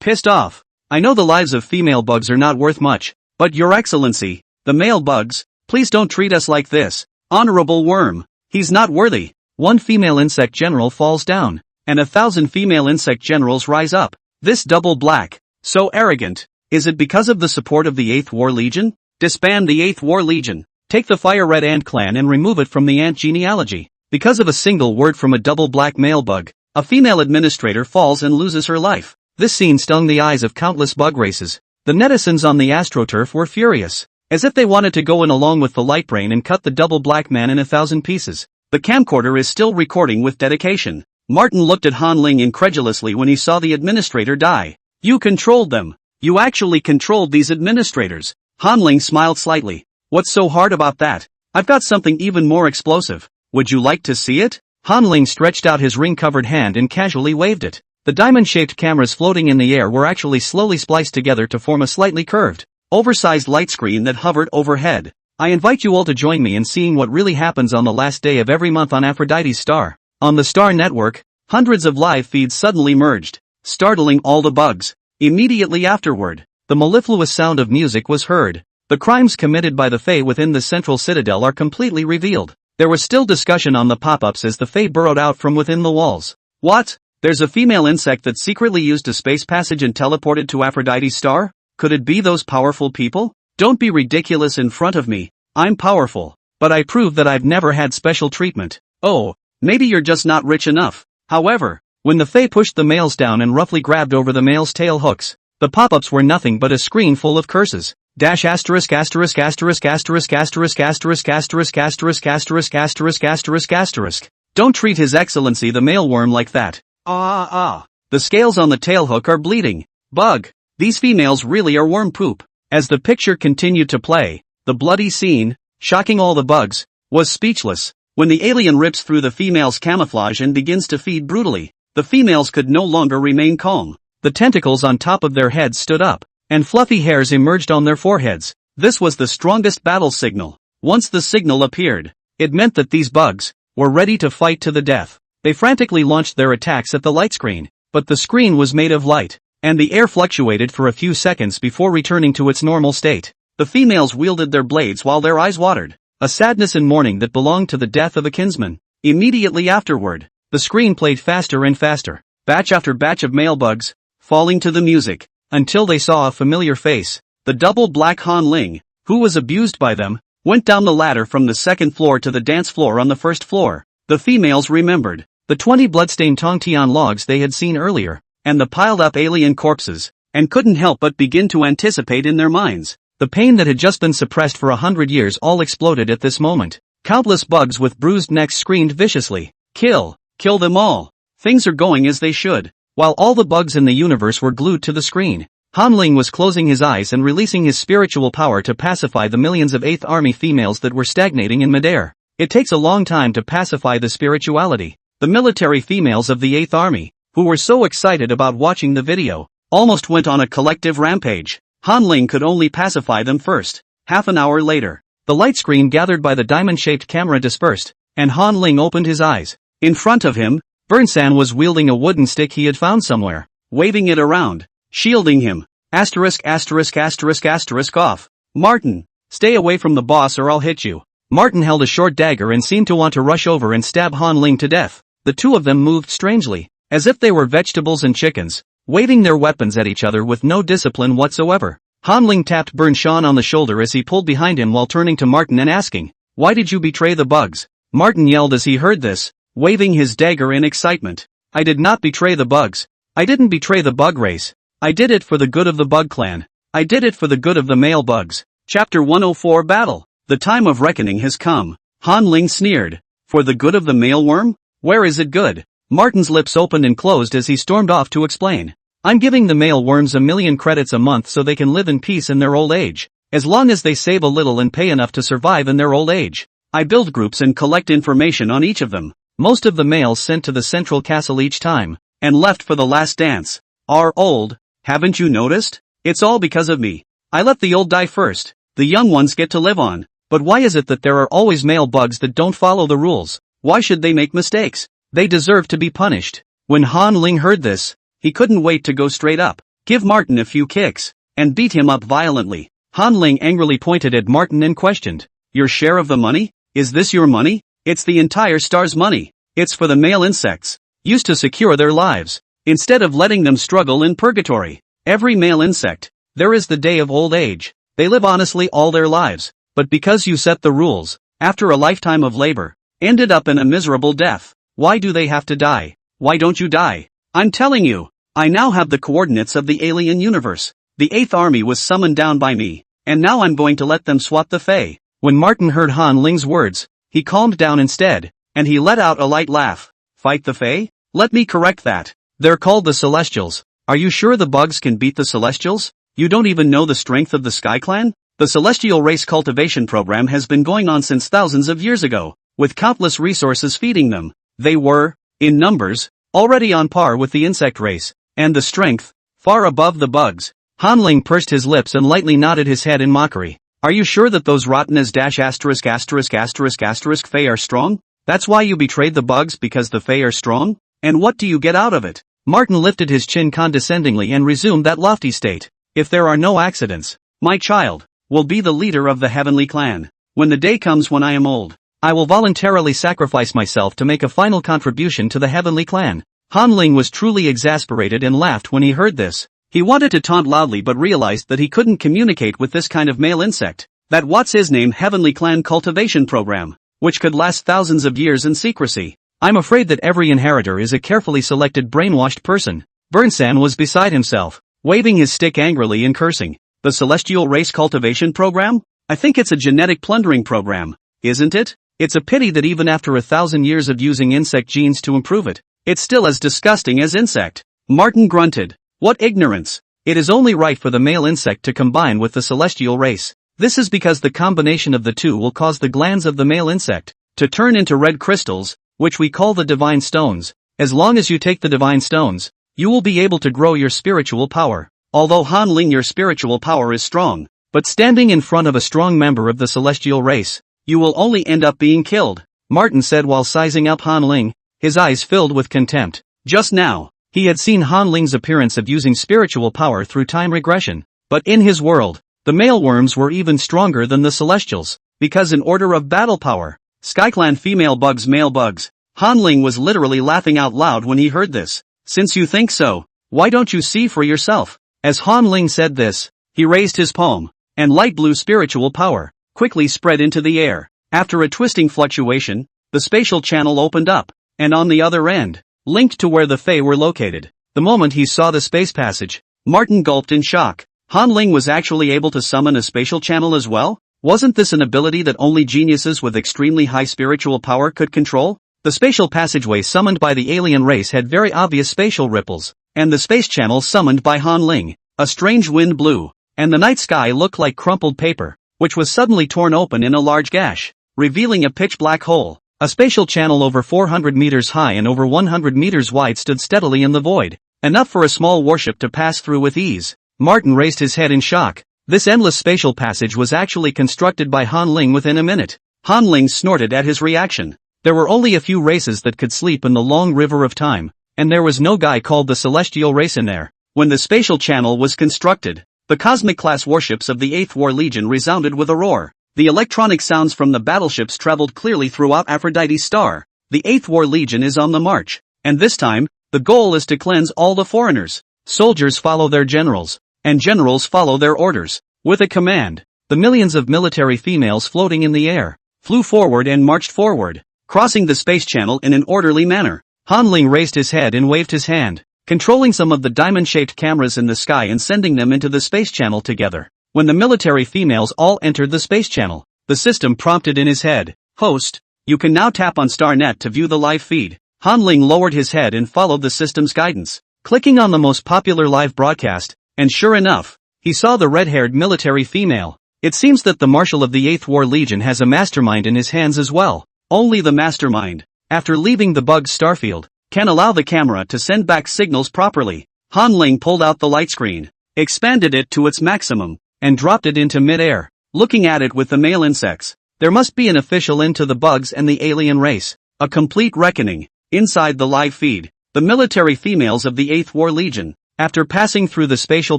Pissed off. I know the lives of female bugs are not worth much, but Your Excellency, the male bugs, please don't treat us like this. Honorable worm, he's not worthy. One female insect general falls down, and 1,000 female insect generals rise up. This double black, so arrogant. Is it because of the support of the 8th War Legion? Disband the 8th War Legion. Take the Fire Red Ant clan and remove it from the ant genealogy. Because of a single word from a double black male bug, a female administrator falls and loses her life. This scene stung the eyes of countless bug races. The netizens on the AstroTurf were furious, as if they wanted to go in along with the light brain and cut the double black man in 1,000 pieces. The camcorder is still recording with dedication. Martin looked at Han Ling incredulously when he saw the administrator die. You controlled them. You actually controlled these administrators. Han Ling smiled slightly. What's so hard about that? I've got something even more explosive. Would you like to see it? Han Ling stretched out his ring-covered hand and casually waved it. The diamond-shaped cameras floating in the air were actually slowly spliced together to form a slightly curved, oversized light screen that hovered overhead. I invite you all to join me in seeing what really happens on the last day of every month on Aphrodite's Star. On the Star Network, hundreds of live feeds suddenly merged, startling all the bugs. Immediately afterward, the mellifluous sound of music was heard. The crimes committed by the Fae within the central citadel are completely revealed. There was still discussion on the pop-ups as the Fae burrowed out from within the walls. What? There's a female insect that secretly used a space passage and teleported to Aphrodite's Star? Could it be those powerful people? Don't be ridiculous in front of me. I'm powerful, but I prove that I've never had special treatment. Oh, maybe you're just not rich enough. However, when the Fae pushed the males down and roughly grabbed over the males' tail hooks, the pop-ups were nothing but a screen full of curses. Asterisk asterisk asterisk asterisk asterisk asterisk asterisk asterisk asterisk asterisk asterisk asterisk. Don't treat His Excellency the male worm like that. The scales on the tail hook are bleeding. Bug. These females really are worm poop. As the picture continued to play, the bloody scene, shocking all the bugs, was speechless. When the alien rips through the female's camouflage and begins to feed brutally, the females could no longer remain calm. The tentacles on top of their heads stood up, and fluffy hairs emerged on their foreheads. This was the strongest battle signal. Once the signal appeared, it meant that these bugs were ready to fight to the death. They frantically launched their attacks at the light screen, but the screen was made of light, and the air fluctuated for a few seconds before returning to its normal state. The females wielded their blades while their eyes watered, a sadness and mourning that belonged to the death of a kinsman. Immediately afterward, the screen played faster and faster, batch after batch of male bugs, falling to the music, until they saw a familiar face. The double black Han Ling, who was abused by them, went down the ladder from the second floor to the dance floor on the first floor. The females remembered the 20 bloodstained Tongtian logs they had seen earlier, and the piled-up alien corpses, and couldn't help but begin to anticipate in their minds. The pain that had just been suppressed for 100 years all exploded at this moment. Countless bugs with bruised necks screamed viciously. Kill them all. Things are going as they should. While all the bugs in the universe were glued to the screen, Han Ling was closing his eyes and releasing his spiritual power to pacify the millions of 8th Army females that were stagnating in midair. It takes a long time to pacify the spirituality. The military females of the 8th Army, who were so excited about watching the video, almost went on a collective rampage. Han Ling could only pacify them first. Half an hour later, the light screen gathered by the diamond-shaped camera dispersed, and Han Ling opened his eyes. In front of him, Burnsan was wielding a wooden stick he had found somewhere, waving it around, shielding him. Asterisk asterisk asterisk asterisk off. Martin, stay away from the boss or I'll hit you. Martin held a short dagger and seemed to want to rush over and stab Han Ling to death. The two of them moved strangely, as if they were vegetables and chickens, waving their weapons at each other with no discipline whatsoever. Han Ling tapped Burnsan on the shoulder as he pulled behind him while turning to Martin and asking, "Why did you betray the bugs?" Martin yelled as he heard this, waving his dagger in excitement. "I did not betray the bugs. I didn't betray the bug race. I did it for the good of the bug clan. I did it for the good of the male bugs." Chapter 104 Battle. The time of reckoning has come. Han Ling sneered. For the good of the male worm? Where is it good? Martin's lips opened and closed as he stormed off to explain. "I'm giving the male worms 1,000,000 credits a month so they can live in peace in their old age. As long as they save a little and pay enough to survive in their old age. I build groups and collect information on each of them. Most of the males sent to the central castle each time, and left for the last dance. are old, haven't you noticed? It's all because of me. I let the old die first. The young ones get to live on. But why is it that there are always male bugs that don't follow the rules? Why should they make mistakes? They deserve to be punished. When Han Ling heard this, he couldn't wait to go straight up, give Martin a few kicks, and beat him up violently. Han Ling angrily pointed at Martin and questioned, "Your share of the money? Is this your money?" "It's the entire star's money. It's for the male insects, used to secure their lives, instead of letting them struggle in purgatory. Every male insect, there is the day of old age. They live honestly all their lives, but because you set the rules, after a lifetime of labor, ended up in a miserable death. Why do they have to die? Why don't you die? I'm telling you, I now have the coordinates of the alien universe. The 8th Army was summoned down by me, and now I'm going to let them swat the Fae." When Martin heard Han Ling's words, he calmed down instead, and he let out a light laugh. "Fight the Fae? Let me correct that. They're called the Celestials. Are you sure the bugs can beat the Celestials? You don't even know the strength of the Sky Clan? The Celestial Race Cultivation Program has been going on since thousands of years ago, with countless resources feeding them. They were, in numbers, already on par with the insect race, and the strength, far above the bugs." Han Ling pursed his lips and lightly nodded his head in mockery. "Are you sure that those rotten as dash asterisk asterisk asterisk asterisk Fae are strong? That's why you betrayed the bugs, because the Fae are strong? And what do you get out of it?" Martin lifted his chin condescendingly and resumed that lofty state. "If there are no accidents, my child will be the leader of the Heavenly Clan. When the day comes when I am old, I will voluntarily sacrifice myself to make a final contribution to the Heavenly Clan." Han Ling was truly exasperated and laughed when he heard this. He wanted to taunt loudly but realized that he couldn't communicate with this kind of male insect. That what's his name Heavenly Clan cultivation program, which could last thousands of years in secrecy. "I'm afraid that every inheritor is a carefully selected brainwashed person." Burnsan was beside himself, waving his stick angrily and cursing. "The Celestial Race Cultivation Program? I think it's a genetic plundering program, isn't it? It's a pity that even after 1,000 years of using insect genes to improve it, it's still as disgusting as insect." Martin grunted. "What ignorance! It is only right for the male insect to combine with the celestial race. This is because the combination of the two will cause the glands of the male insect to turn into red crystals, which we call the divine stones. As long as you take the divine stones, you will be able to grow your spiritual power. Although Han Ling, your spiritual power is strong, but standing in front of a strong member of the celestial race, you will only end up being killed," Martin said while sizing up Han Ling, his eyes filled with contempt. Just now, he had seen Han Ling's appearance of using spiritual power through time regression, but in his world, the male worms were even stronger than the celestials, because in order of battle power, SkyClan female bugs male bugs. Han Ling was literally laughing out loud when he heard this. "Since you think so, why don't you see for yourself?" As Han Ling said this, he raised his palm, and light blue spiritual power quickly spread into the air. After a twisting fluctuation, the spatial channel opened up, and on the other end, linked to where the Fae were located. The moment he saw the space passage, Martin gulped in shock. Han Ling was actually able to summon a spatial channel as well? Wasn't this an ability that only geniuses with extremely high spiritual power could control? The spatial passageway summoned by the alien race had very obvious spatial ripples, and the space channel summoned by Han Ling, a strange wind blew, and the night sky looked like crumpled paper, which was suddenly torn open in a large gash, revealing a pitch black hole. A spatial channel over 400 meters high and over 100 meters wide stood steadily in the void, enough for a small warship to pass through with ease. Martin raised his head in shock. This endless spatial passage was actually constructed by Han Ling within a minute. Han Ling snorted at his reaction. There were only a few races that could sleep in the long river of time, and there was no guy called the Celestial Race in there. When the spatial channel was constructed, the cosmic-class warships of the 8th War Legion resounded with a roar. The electronic sounds from the battleships traveled clearly throughout Aphrodite's star. The 8th War Legion is on the march, and this time, the goal is to cleanse all the foreigners. Soldiers follow their generals, and generals follow their orders. With a command, the millions of military females floating in the air flew forward and marched forward, crossing the space channel in an orderly manner. Han Ling raised his head and waved his hand, controlling some of the diamond-shaped cameras in the sky and sending them into the space channel together. When the military females all entered the space channel, the system prompted in his head, "Host, you can now tap on StarNet to view the live feed." Han Ling lowered his head and followed the system's guidance, clicking on the most popular live broadcast, and sure enough, he saw the red-haired military female. It seems that the Marshal of the 8th War Legion has a mastermind in his hands as well. Only the mastermind, after leaving the bug's starfield, can allow the camera to send back signals properly. Han Ling pulled out the light screen, expanded it to its maximum, and dropped it into mid-air. Looking at it with the male insects, there must be an official end to the bugs and the alien race. A complete reckoning. Inside the live feed, the military females of the 8th War Legion, after passing through the spatial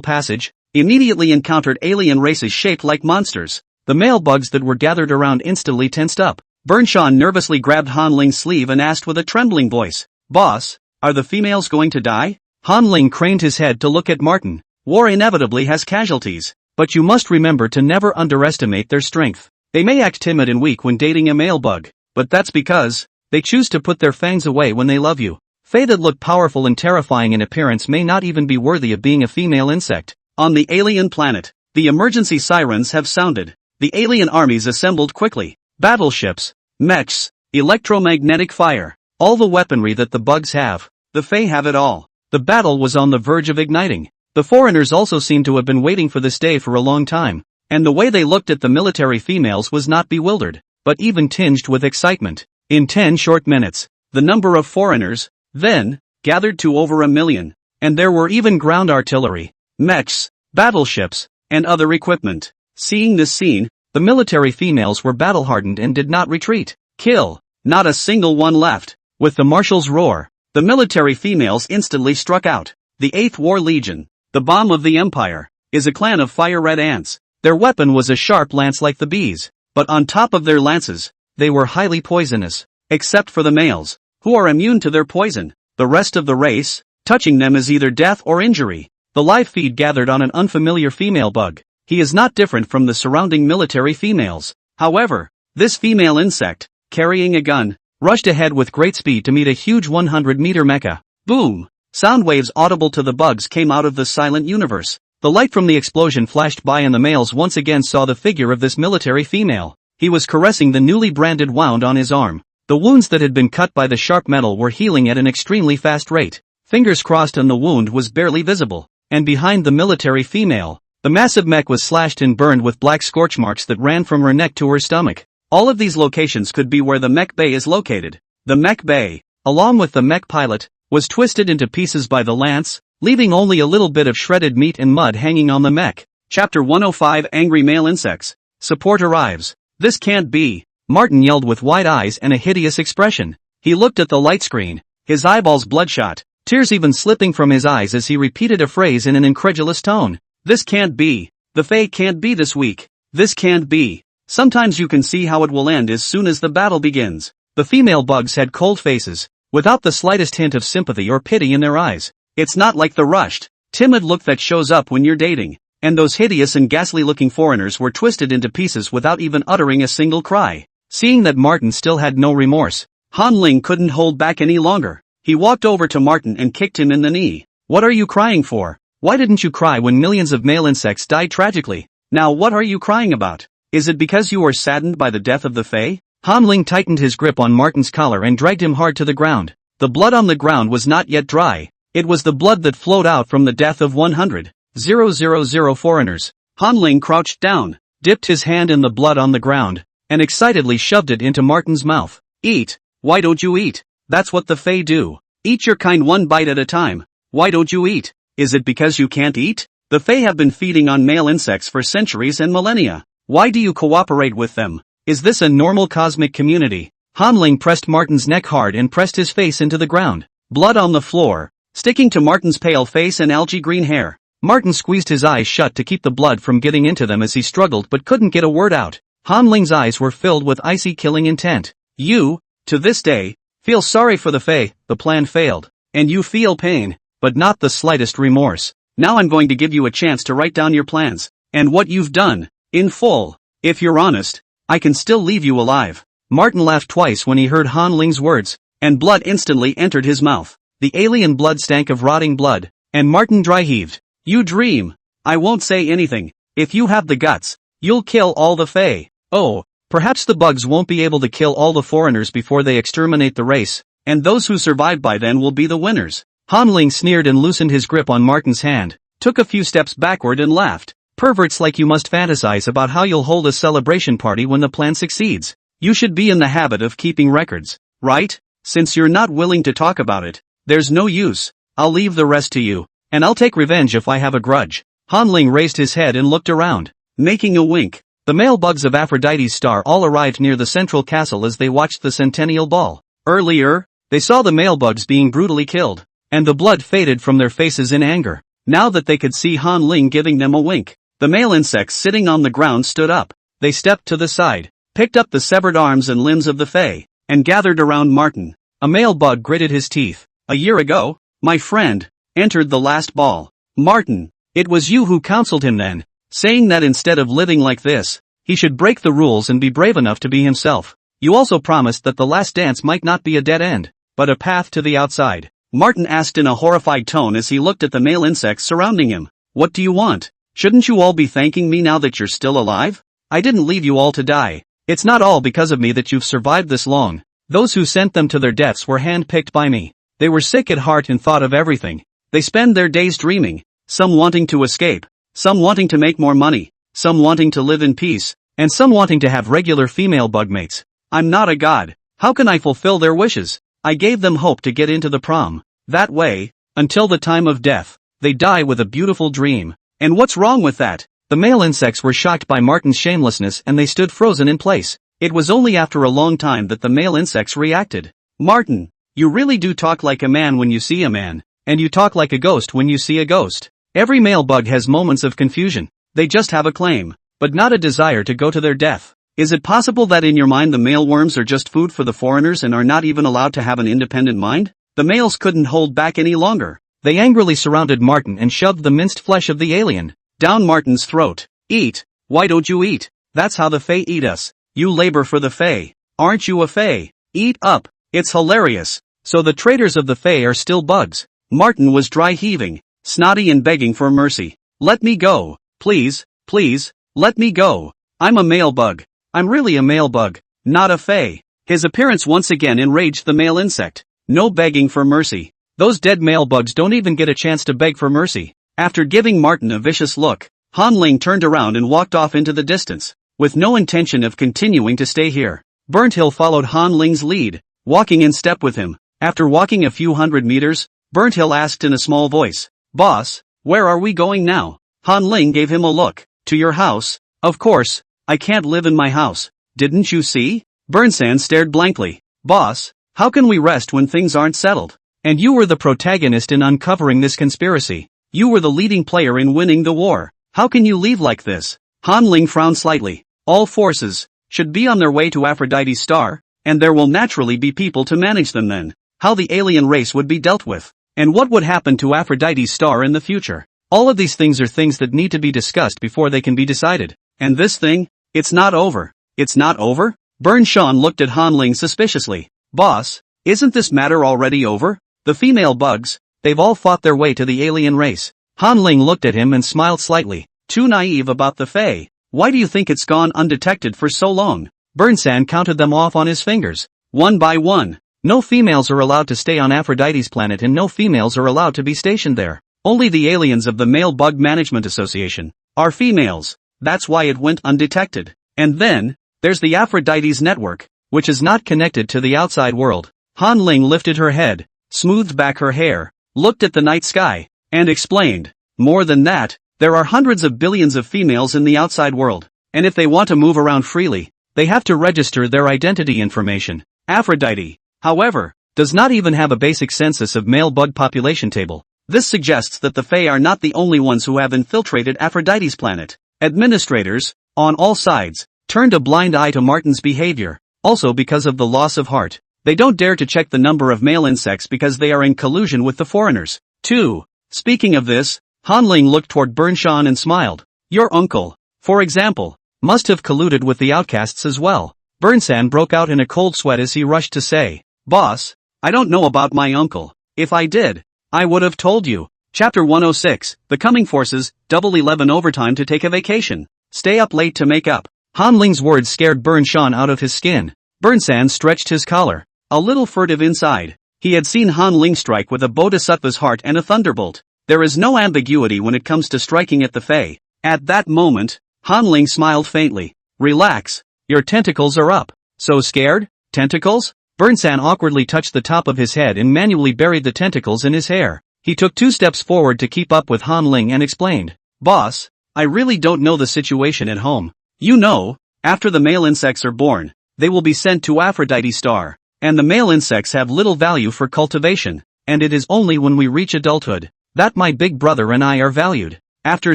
passage, immediately encountered alien races shaped like monsters. The male bugs that were gathered around instantly tensed up. Bernshawn nervously grabbed Han Ling's sleeve and asked with a trembling voice, "Boss, are the females going to die?" Han Ling craned his head to look at Martin. "War inevitably has casualties, but you must remember to never underestimate their strength. They may act timid and weak when dating a male bug, but that's because they choose to put their fangs away when they love you. Fae that look powerful and terrifying in appearance may not even be worthy of being a female insect." On the alien planet, the emergency sirens have sounded. The alien armies assembled quickly. Battleships, mechs, electromagnetic fire, all the weaponry that the bugs have. The Fae have it all. The battle was on the verge of igniting. The foreigners also seemed to have been waiting for this day for a long time, and the way they looked at the military females was not bewildered, but even tinged with excitement. In 10 short minutes, the number of foreigners, then, gathered to over 1 million, and there were even ground artillery, mechs, battleships, and other equipment. Seeing this scene, the military females were battle-hardened and did not retreat. Kill! Not a single one left. With the marshal's roar, the military females instantly struck out. The 8th War Legion, the bomb of the Empire, is a clan of fire-red ants. Their weapon was a sharp lance like the bees, but on top of their lances, they were highly poisonous. Except for the males, who are immune to their poison. The rest of the race, touching them is either death or injury. The live feed gathered on an unfamiliar female bug. He is not different from the surrounding military females. However, this female insect, carrying a gun, rushed ahead with great speed to meet a huge 100-meter mecha. Boom! Sound waves audible to the bugs came out of the silent universe. The light from the explosion flashed by and the males once again saw the figure of this military female. He was caressing the newly branded wound on his arm. The wounds that had been cut by the sharp metal were healing at an extremely fast rate. Fingers crossed and the wound was barely visible. And behind the military female, the massive mech was slashed and burned with black scorch marks that ran from her neck to her stomach. All of these locations could be where the mech bay is located. The mech bay, along with the mech pilot, was twisted into pieces by the lance, leaving only a little bit of shredded meat and mud hanging on the mech. Chapter 105 Angry Male Insects. Support arrives. This can't be. Martin yelled with wide eyes and a hideous expression. He looked at the light screen, his eyeballs bloodshot, tears even slipping from his eyes as he repeated a phrase in an incredulous tone. This can't be. The Fae can't be this weak. This can't be. Sometimes you can see how it will end as soon as the battle begins. The female bugs had cold faces, without the slightest hint of sympathy or pity in their eyes. It's not like the rushed, timid look that shows up when you're dating. And those hideous and ghastly-looking foreigners were twisted into pieces without even uttering a single cry. Seeing that Martin still had no remorse, Han Ling couldn't hold back any longer. He walked over to Martin and kicked him in the knee. What are you crying for? Why didn't you cry when millions of male insects died tragically? Now what are you crying about? Is it because you are saddened by the death of the Fae? Han Ling tightened his grip on Martin's collar and dragged him hard to the ground. The blood on the ground was not yet dry. It was the blood that flowed out from the death of 100,000 foreigners. Han Ling crouched down, dipped his hand in the blood on the ground, and excitedly shoved it into Martin's mouth. Eat. Why don't you eat? That's what the Fae do. Eat your kind one bite at a time. Why don't you eat? Is it because you can't eat? The Fae have been feeding on male insects for centuries and millennia. Why do you cooperate with them? Is this a normal cosmic community? Han Ling pressed Martin's neck hard and pressed his face into the ground. Blood on the floor, sticking to Martin's pale face and algae green hair. Martin squeezed his eyes shut to keep the blood from getting into them as he struggled but couldn't get a word out. Han Ling's eyes were filled with icy killing intent. You, to this day, feel sorry for the Fae. The plan failed. And you feel pain, but not the slightest remorse. Now I'm going to give you a chance to write down your plans, and what you've done, in full. If you're honest, I can still leave you alive. Martin laughed twice when he heard Han Ling's words, and blood instantly entered his mouth. The alien blood stank of rotting blood, and Martin dry-heaved. You dream. I won't say anything. If you have the guts, you'll kill all the Fae. Oh, perhaps the bugs won't be able to kill all the foreigners before they exterminate the race, and those who survive by then will be the winners. Han Ling sneered and loosened his grip on Martin's hand, took a few steps backward and laughed. Perverts like you must fantasize about how you'll hold a celebration party when the plan succeeds. You should be in the habit of keeping records, right? Since you're not willing to talk about it, there's no use. I'll leave the rest to you. and I'll take revenge if I have a grudge. Han Ling raised his head and looked around, making a wink. The male bugs of Aphrodite's star all arrived near the central castle as they watched the centennial ball. Earlier, they saw the male bugs being brutally killed, and the blood faded from their faces in anger. Now that they could see Han Ling giving them a wink, the male insects sitting on the ground stood up. They stepped to the side, picked up the severed arms and limbs of the Fae, and gathered around Martin. A male bug gritted his teeth. A year ago, my friend entered the last ball. Martin, it was you who counseled him then, saying that instead of living like this, he should break the rules and be brave enough to be himself. You also promised that the last dance might not be a dead end, but a path to the outside. Martin asked in a horrified tone as he looked at the male insects surrounding him. What do you want? Shouldn't you all be thanking me now that you're still alive? I didn't leave you all to die. It's not all because of me that you've survived this long. Those who sent them to their deaths were handpicked by me. They were sick at heart and thought of everything. They spend their days dreaming, some wanting to escape, some wanting to make more money, some wanting to live in peace, and some wanting to have regular female bug mates. I'm not a god. How can I fulfill their wishes? I gave them hope to get into the prom. That way, until the time of death, they die with a beautiful dream. And what's wrong with that? The male insects were shocked by Martin's shamelessness and they stood frozen in place. It was only after a long time that the male insects reacted. Martin, you really do talk like a man when you see a man, and you talk like a ghost when you see a ghost. Every male bug has moments of confusion. They just have a claim, but not a desire to go to their death. Is it possible that in your mind the male worms are just food for the foreigners and are not even allowed to have an independent mind? The males couldn't hold back any longer. They angrily surrounded Martin and shoved the minced flesh of the alien down Martin's throat. Eat. Why don't you eat? That's how the Fae eat us. You labor for the Fae. Aren't you a Fae? Eat up. It's hilarious. So the traitors of the Fae are still bugs. Martin was dry heaving, snotty and begging for mercy. Let me go. Please, please, let me go. I'm a male bug. I'm really a male bug, not a Fae. His appearance once again enraged the male insect. No begging for mercy. Those dead male bugs don't even get a chance to beg for mercy. After giving Martin a vicious look, Han Ling turned around and walked off into the distance, with no intention of continuing to stay here. Burnt Hill followed Han Ling's lead, walking in step with him. After walking a few hundred meters, Burnt Hill asked in a small voice, Boss, where are we going now? Han Ling gave him a look. To your house. Of course. I can't live in my house. Didn't you see? Burnsan stared blankly. Boss, how can we rest when things aren't settled? And you were the protagonist in uncovering this conspiracy. You were the leading player in winning the war. How can you leave like this? Han Ling frowned slightly. All forces should be on their way to Aphrodite's star, and there will naturally be people to manage them then. How the alien race would be dealt with, and what would happen to Aphrodite's star in the future. All of these things are things that need to be discussed before they can be decided. And this thing? It's not over. It's not over? Burn Shan looked at Han Ling suspiciously. Boss, isn't this matter already over? The female bugs, they've all fought their way to the alien race. Han Ling looked at him and smiled slightly. Too naive about the Fae. Why do you think it's gone undetected for so long? Burnsan counted them off on his fingers. One by one. No females are allowed to stay on Aphrodite's planet and no females are allowed to be stationed there. Only the aliens of the Male Bug Management Association are females. That's why it went undetected. And then, there's the Aphrodite's network, which is not connected to the outside world. Han Ling lifted her head, smoothed back her hair, looked at the night sky, and explained. More than that, there are hundreds of billions of females in the outside world, and if they want to move around freely, they have to register their identity information. Aphrodite, however, does not even have a basic census of male bug population table. This suggests that the Fae are not the only ones who have infiltrated Aphrodite's planet. Administrators, on all sides, turned a blind eye to Martin's behavior, also because of the loss of heart. They don't dare to check the number of male insects because they are in collusion with the foreigners. 2. Speaking of this, Han Ling looked toward Burnshan and smiled. Your uncle, for example, must have colluded with the outcasts as well. Burnsan broke out in a cold sweat as he rushed to say, Boss, I don't know about my uncle. If I did, I would have told you. Chapter 106, The Coming Forces, double 11 overtime to take a vacation. Stay up late to make up. Han Ling's words scared Burnshan out of his skin. Burnsan stretched his collar, a little furtive inside. He had seen Han Ling strike with a Bodhisattva's heart and a thunderbolt. There is no ambiguity when it comes to striking at the Fae. At that moment, Han Ling smiled faintly. Relax. Your tentacles are up. So scared? Tentacles? Burnsan awkwardly touched the top of his head and manually buried the tentacles in his hair. He took 2 steps forward to keep up with Han Ling and explained, "Boss, I really don't know the situation at home. You know, after the male insects are born, they will be sent to Aphrodite Star, and the male insects have little value for cultivation, and it is only when we reach adulthood that my big brother and I are valued." After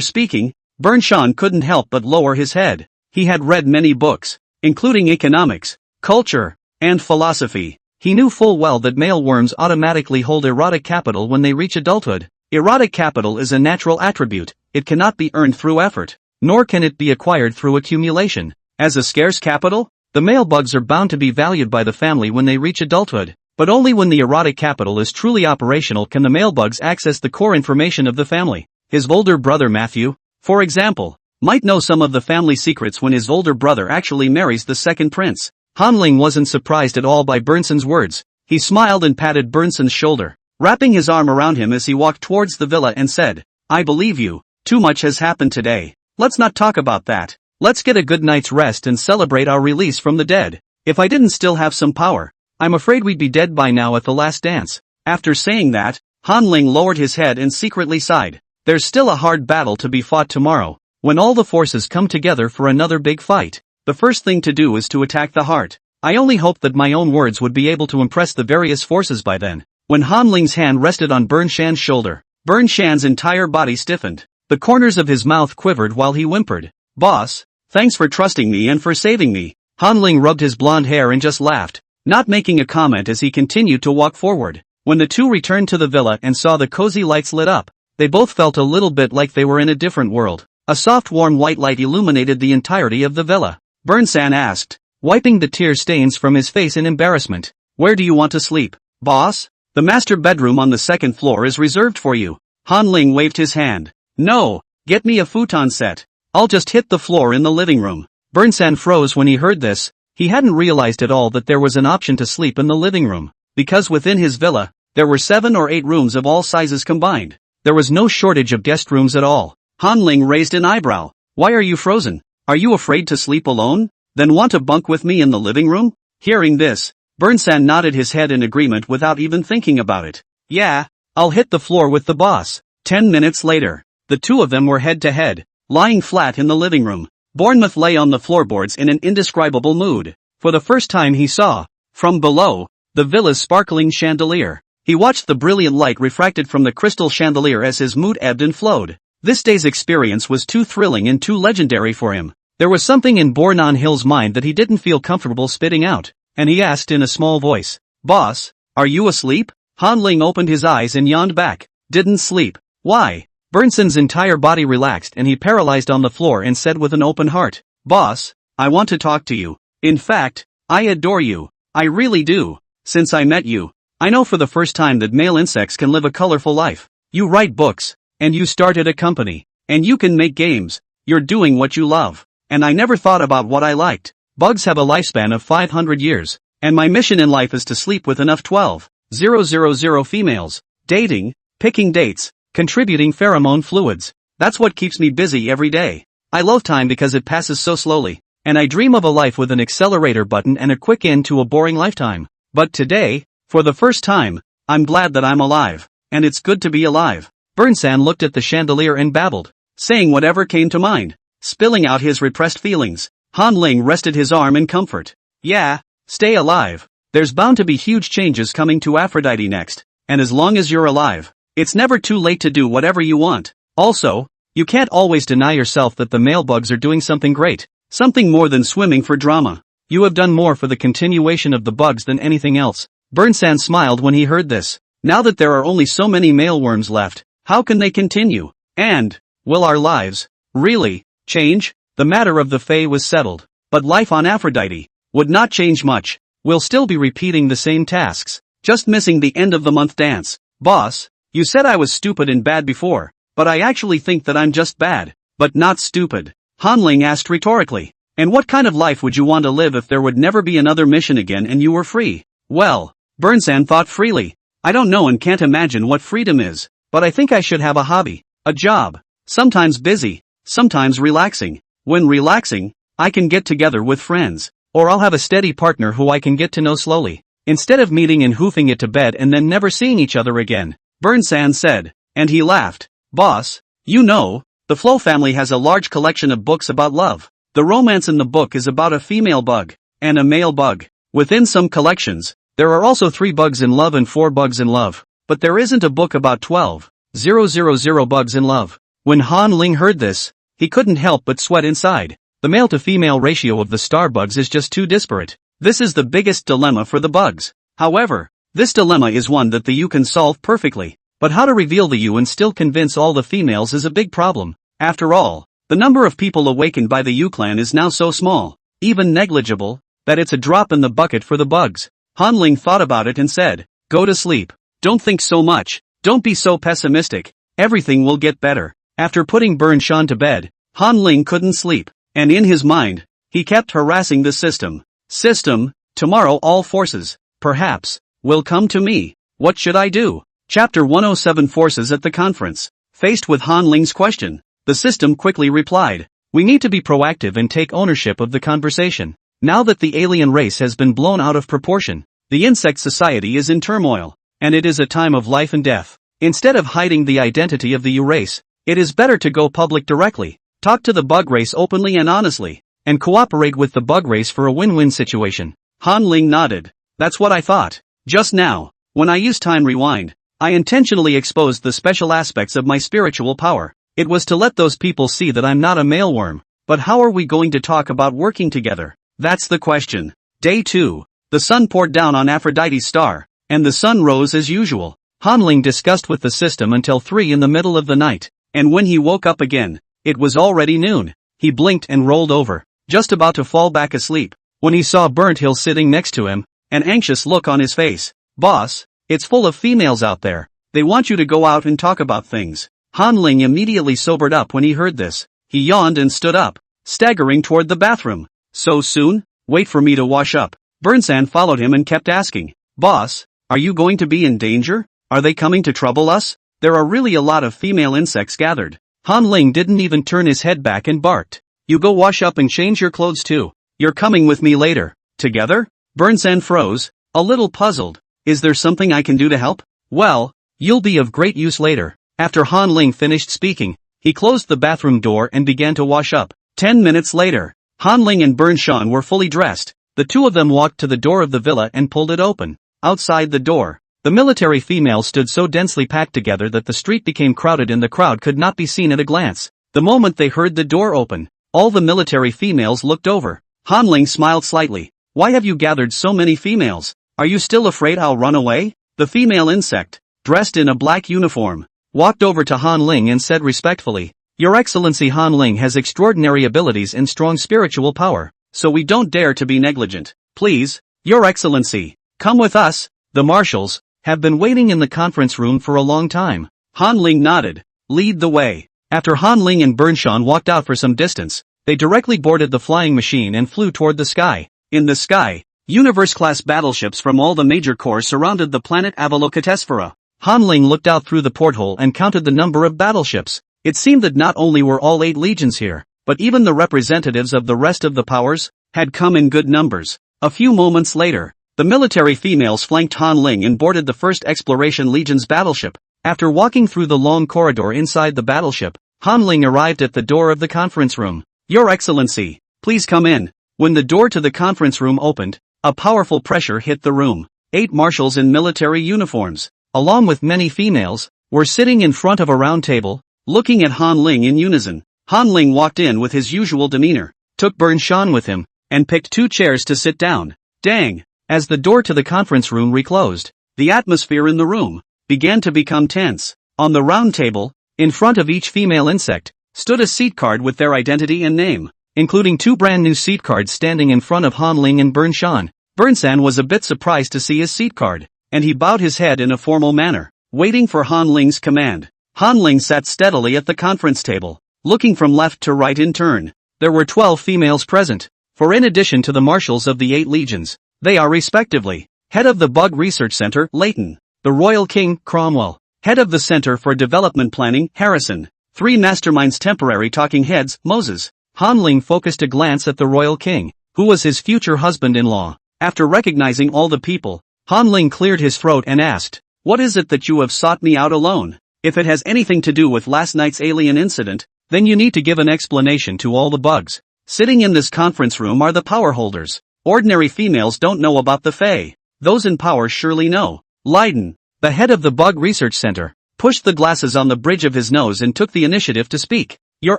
speaking, Bernshan couldn't help but lower his head. He had read many books, including economics, culture, and philosophy. He knew full well that male worms automatically hold erotic capital when they reach adulthood. Erotic capital is a natural attribute, it cannot be earned through effort, nor can it be acquired through accumulation. As a scarce capital, the male bugs are bound to be valued by the family when they reach adulthood, but only when the erotic capital is truly operational can the male bugs access the core information of the family. His older brother Matthew, for example, might know some of the family secrets when his older brother actually marries the second prince. Han Ling wasn't surprised at all by Bernson's words. He smiled and patted Bernson's shoulder, wrapping his arm around him as he walked towards the villa and said, "I believe you. Too much has happened today. Let's not talk about that. Let's get a good night's rest and celebrate our release from the dead. If I didn't still have some power, I'm afraid we'd be dead by now at the last dance." After saying that, Han Ling lowered his head and secretly sighed. There's still a hard battle to be fought tomorrow. When all the forces come together for another big fight, the first thing to do is to attack the heart. I only hoped that my own words would be able to impress the various forces by then. When Han Ling's hand rested on Bernshan's shoulder, Bernshan's entire body stiffened. The corners of his mouth quivered while he whimpered, "Boss, thanks for trusting me and for saving me." Han Ling rubbed his blonde hair and just laughed, not making a comment as he continued to walk forward. When the two returned to the villa and saw the cozy lights lit up, they both felt a little bit like they were in a different world. A soft warm white light illuminated the entirety of the villa. Bernsan asked, wiping the tear stains from his face in embarrassment, "Where do you want to sleep, boss? The master bedroom on the second floor is reserved for you." Han Ling waved his hand. "No, get me a futon set. I'll just hit the floor in the living room." Bernsan froze when he heard this. He hadn't realized at all that there was an option to sleep in the living room, because within his villa, there were 7 or 8 rooms of all sizes combined. There was no shortage of guest rooms at all. Han Ling raised an eyebrow. "Why are you frozen? Are you afraid to sleep alone? Then want to bunk with me in the living room?" Hearing this, Bernsan nodded his head in agreement without even thinking about it. "Yeah, I'll hit the floor with the boss." 10 minutes later, the two of them were head to head, lying flat in the living room. Bournemouth lay on the floorboards in an indescribable mood. For the first time he saw, from below, the villa's sparkling chandelier. He watched the brilliant light refracted from the crystal chandelier as his mood ebbed and flowed. This day's experience was too thrilling and too legendary for him. There was something in Bornon Hill's mind that he didn't feel comfortable spitting out, and he asked in a small voice, "Boss, are you asleep?" Han Ling opened his eyes and yawned back. "Didn't sleep. Why?" Bernsan's entire body relaxed and he paralyzed on the floor and said with an open heart, "Boss, I want to talk to you. In fact, I adore you. I really do. Since I met you, I know for the first time that male insects can live a colorful life. You write books, and you started a company, and you can make games. You're doing what you love. And I never thought about what I liked. Bugs have a lifespan of 500 years, and my mission in life is to sleep with enough 12,000 females, dating, picking dates, contributing pheromone fluids. That's what keeps me busy every day. I love time because it passes so slowly, and I dream of a life with an accelerator button and a quick end to a boring lifetime. But today, for the first time, I'm glad that I'm alive, and it's good to be alive." Bernsan looked at the chandelier and babbled, saying whatever came to mind, spilling out his repressed feelings. Han Ling rested his arm in comfort. "Yeah, stay alive. There's bound to be huge changes coming to Aphrodite next, and as long as you're alive, it's never too late to do whatever you want. Also, you can't always deny yourself that the male bugs are doing something great, something more than swimming for drama. You have done more for the continuation of the bugs than anything else." Bernsan smiled when he heard this. Now that there are only so many male worms left, how can they continue? And, will our lives really change? The matter of the Fae was settled, but life on Aphrodite would not change much. We'll still be repeating the same tasks, just missing the end of the month dance. "Boss, you said I was stupid and bad before, but I actually think that I'm just bad, but not stupid." Han Ling asked rhetorically. "And what kind of life would you want to live if there would never be another mission again and you were free?" "Well," Bernsan thought freely, "I don't know and can't imagine what freedom is, but I think I should have a hobby, a job, sometimes busy, sometimes relaxing. When relaxing, I can get together with friends, or I'll have a steady partner who I can get to know slowly, instead of meeting and hoofing it to bed and then never seeing each other again." Burnsan said, and he laughed. Boss, you know, the Flo family has a large collection of books about love. The romance in the book is about a female bug and a male bug. Within some collections, there are also 3 bugs in love and 4 bugs in love, but there isn't a book about 12,000 bugs in love. When Han Ling heard this, he couldn't help but sweat inside. The male-to-female ratio of the star bugs is just too disparate. This is the biggest dilemma for the bugs. However, this dilemma is one that the U can solve perfectly. But how to reveal the U and still convince all the females is a big problem. After all, the number of people awakened by the U clan is now so small, even negligible, that it's a drop in the bucket for the bugs. Han Ling thought about it and said, go to sleep. Don't think so much. Don't be so pessimistic. Everything will get better. After putting Burn Shan to bed, Han Ling couldn't sleep. And in his mind, he kept harassing the system. System, tomorrow all forces, perhaps, will come to me. What should I do? Chapter 107 Forces at the Conference. Faced with Han Ling's question, the system quickly replied, we need to be proactive and take ownership of the conversation. Now that the alien race has been blown out of proportion, the insect society is in turmoil, and it is a time of life and death. Instead of hiding the identity of the U race, it is better to go public directly. Talk to the bug race openly and honestly, and cooperate with the bug race for a win-win situation. Han Ling nodded. That's what I thought. Just now, when I used Time Rewind, I intentionally exposed the special aspects of my spiritual power. It was to let those people see that I'm not a mealworm. But how are we going to talk about working together? That's the question. Day 2. The sun poured down on Aphrodite's star, and the sun rose as usual. Han Ling discussed with the system until 3 in the middle of the night, and when he woke up again, it was already noon. He blinked and rolled over, just about to fall back asleep, when he saw Burnt Hill sitting next to him, an anxious look on his face. Boss, it's full of females out there. They want you to go out and talk about things. Han Ling immediately sobered up when he heard this. He yawned and stood up, staggering toward the bathroom. So soon? Wait for me to wash up. Burnsan followed him and kept asking, Boss, are you going to be in danger? Are they coming to trouble us? There are really a lot of female insects gathered. Han Ling didn't even turn his head back and barked. You go wash up and change your clothes too. You're coming with me later. Together? Burnsan froze, a little puzzled. Is there something I can do to help? Well, you'll be of great use later. After Han Ling finished speaking, he closed the bathroom door and began to wash up. 10 minutes later, Han Ling and Burn Shan were fully dressed. The two of them walked to the door of the villa and pulled it open. Outside the door, the military females stood so densely packed together that the street became crowded and the crowd could not be seen at a glance. The moment they heard the door open, all the military females looked over. Han Ling smiled slightly. Why have you gathered so many females? Are you still afraid I'll run away? The female insect, dressed in a black uniform, walked over to Han Ling and said respectfully, Your Excellency Han Ling has extraordinary abilities and strong spiritual power, so we don't dare to be negligent. Please, Your Excellency, come with us. The marshals have been waiting in the conference room for a long time. Han Ling nodded. Lead the way. After Han Ling and Burn Shan walked out for some distance, they directly boarded the flying machine and flew toward the sky. In the sky, Universe-class battleships from all the major corps surrounded the planet Avalokitesphera. Han Ling looked out through the porthole and counted the number of battleships. It seemed that not only were all 8 legions here, but even the representatives of the rest of the powers had come in good numbers. A few moments later, the military females flanked Han Ling and boarded the 1st Exploration Legion's battleship. After walking through the long corridor inside the battleship, Han Ling arrived at the door of the conference room. Your Excellency, please come in. When the door to the conference room opened, a powerful pressure hit the room. 8 marshals in military uniforms, along with many females, were sitting in front of a round table, looking at Han Ling in unison. Han Ling walked in with his usual demeanor, took Burn Shan with him, and picked 2 chairs to sit down. Dang! As the door to the conference room reclosed, the atmosphere in the room began to become tense. On the round table, in front of each female insect, stood a seat card with their identity and name, including 2 brand new seat cards standing in front of Han Ling and Burn Shan. Burnsan was a bit surprised to see his seat card, and he bowed his head in a formal manner, waiting for Han Ling's command. Han Ling sat steadily at the conference table, looking from left to right in turn. There were 12 females present, for in addition to the marshals of the 8 legions, they are respectively, Head of the Bug Research Center, Leighton, the Royal King, Cromwell, Head of the Center for Development Planning, Harrison, 3 Masterminds Temporary Talking Heads, Moses. Han Ling focused a glance at the Royal King, who was his future husband-in-law. After recognizing all the people, Han Ling cleared his throat and asked, What is it that you have sought me out alone? If it has anything to do with last night's alien incident, then you need to give an explanation to all the bugs. Sitting in this conference room are the power holders. Ordinary females don't know about the Fae. Those in power surely know. Leiden, the head of the Bug Research Center, pushed the glasses on the bridge of his nose and took the initiative to speak. Your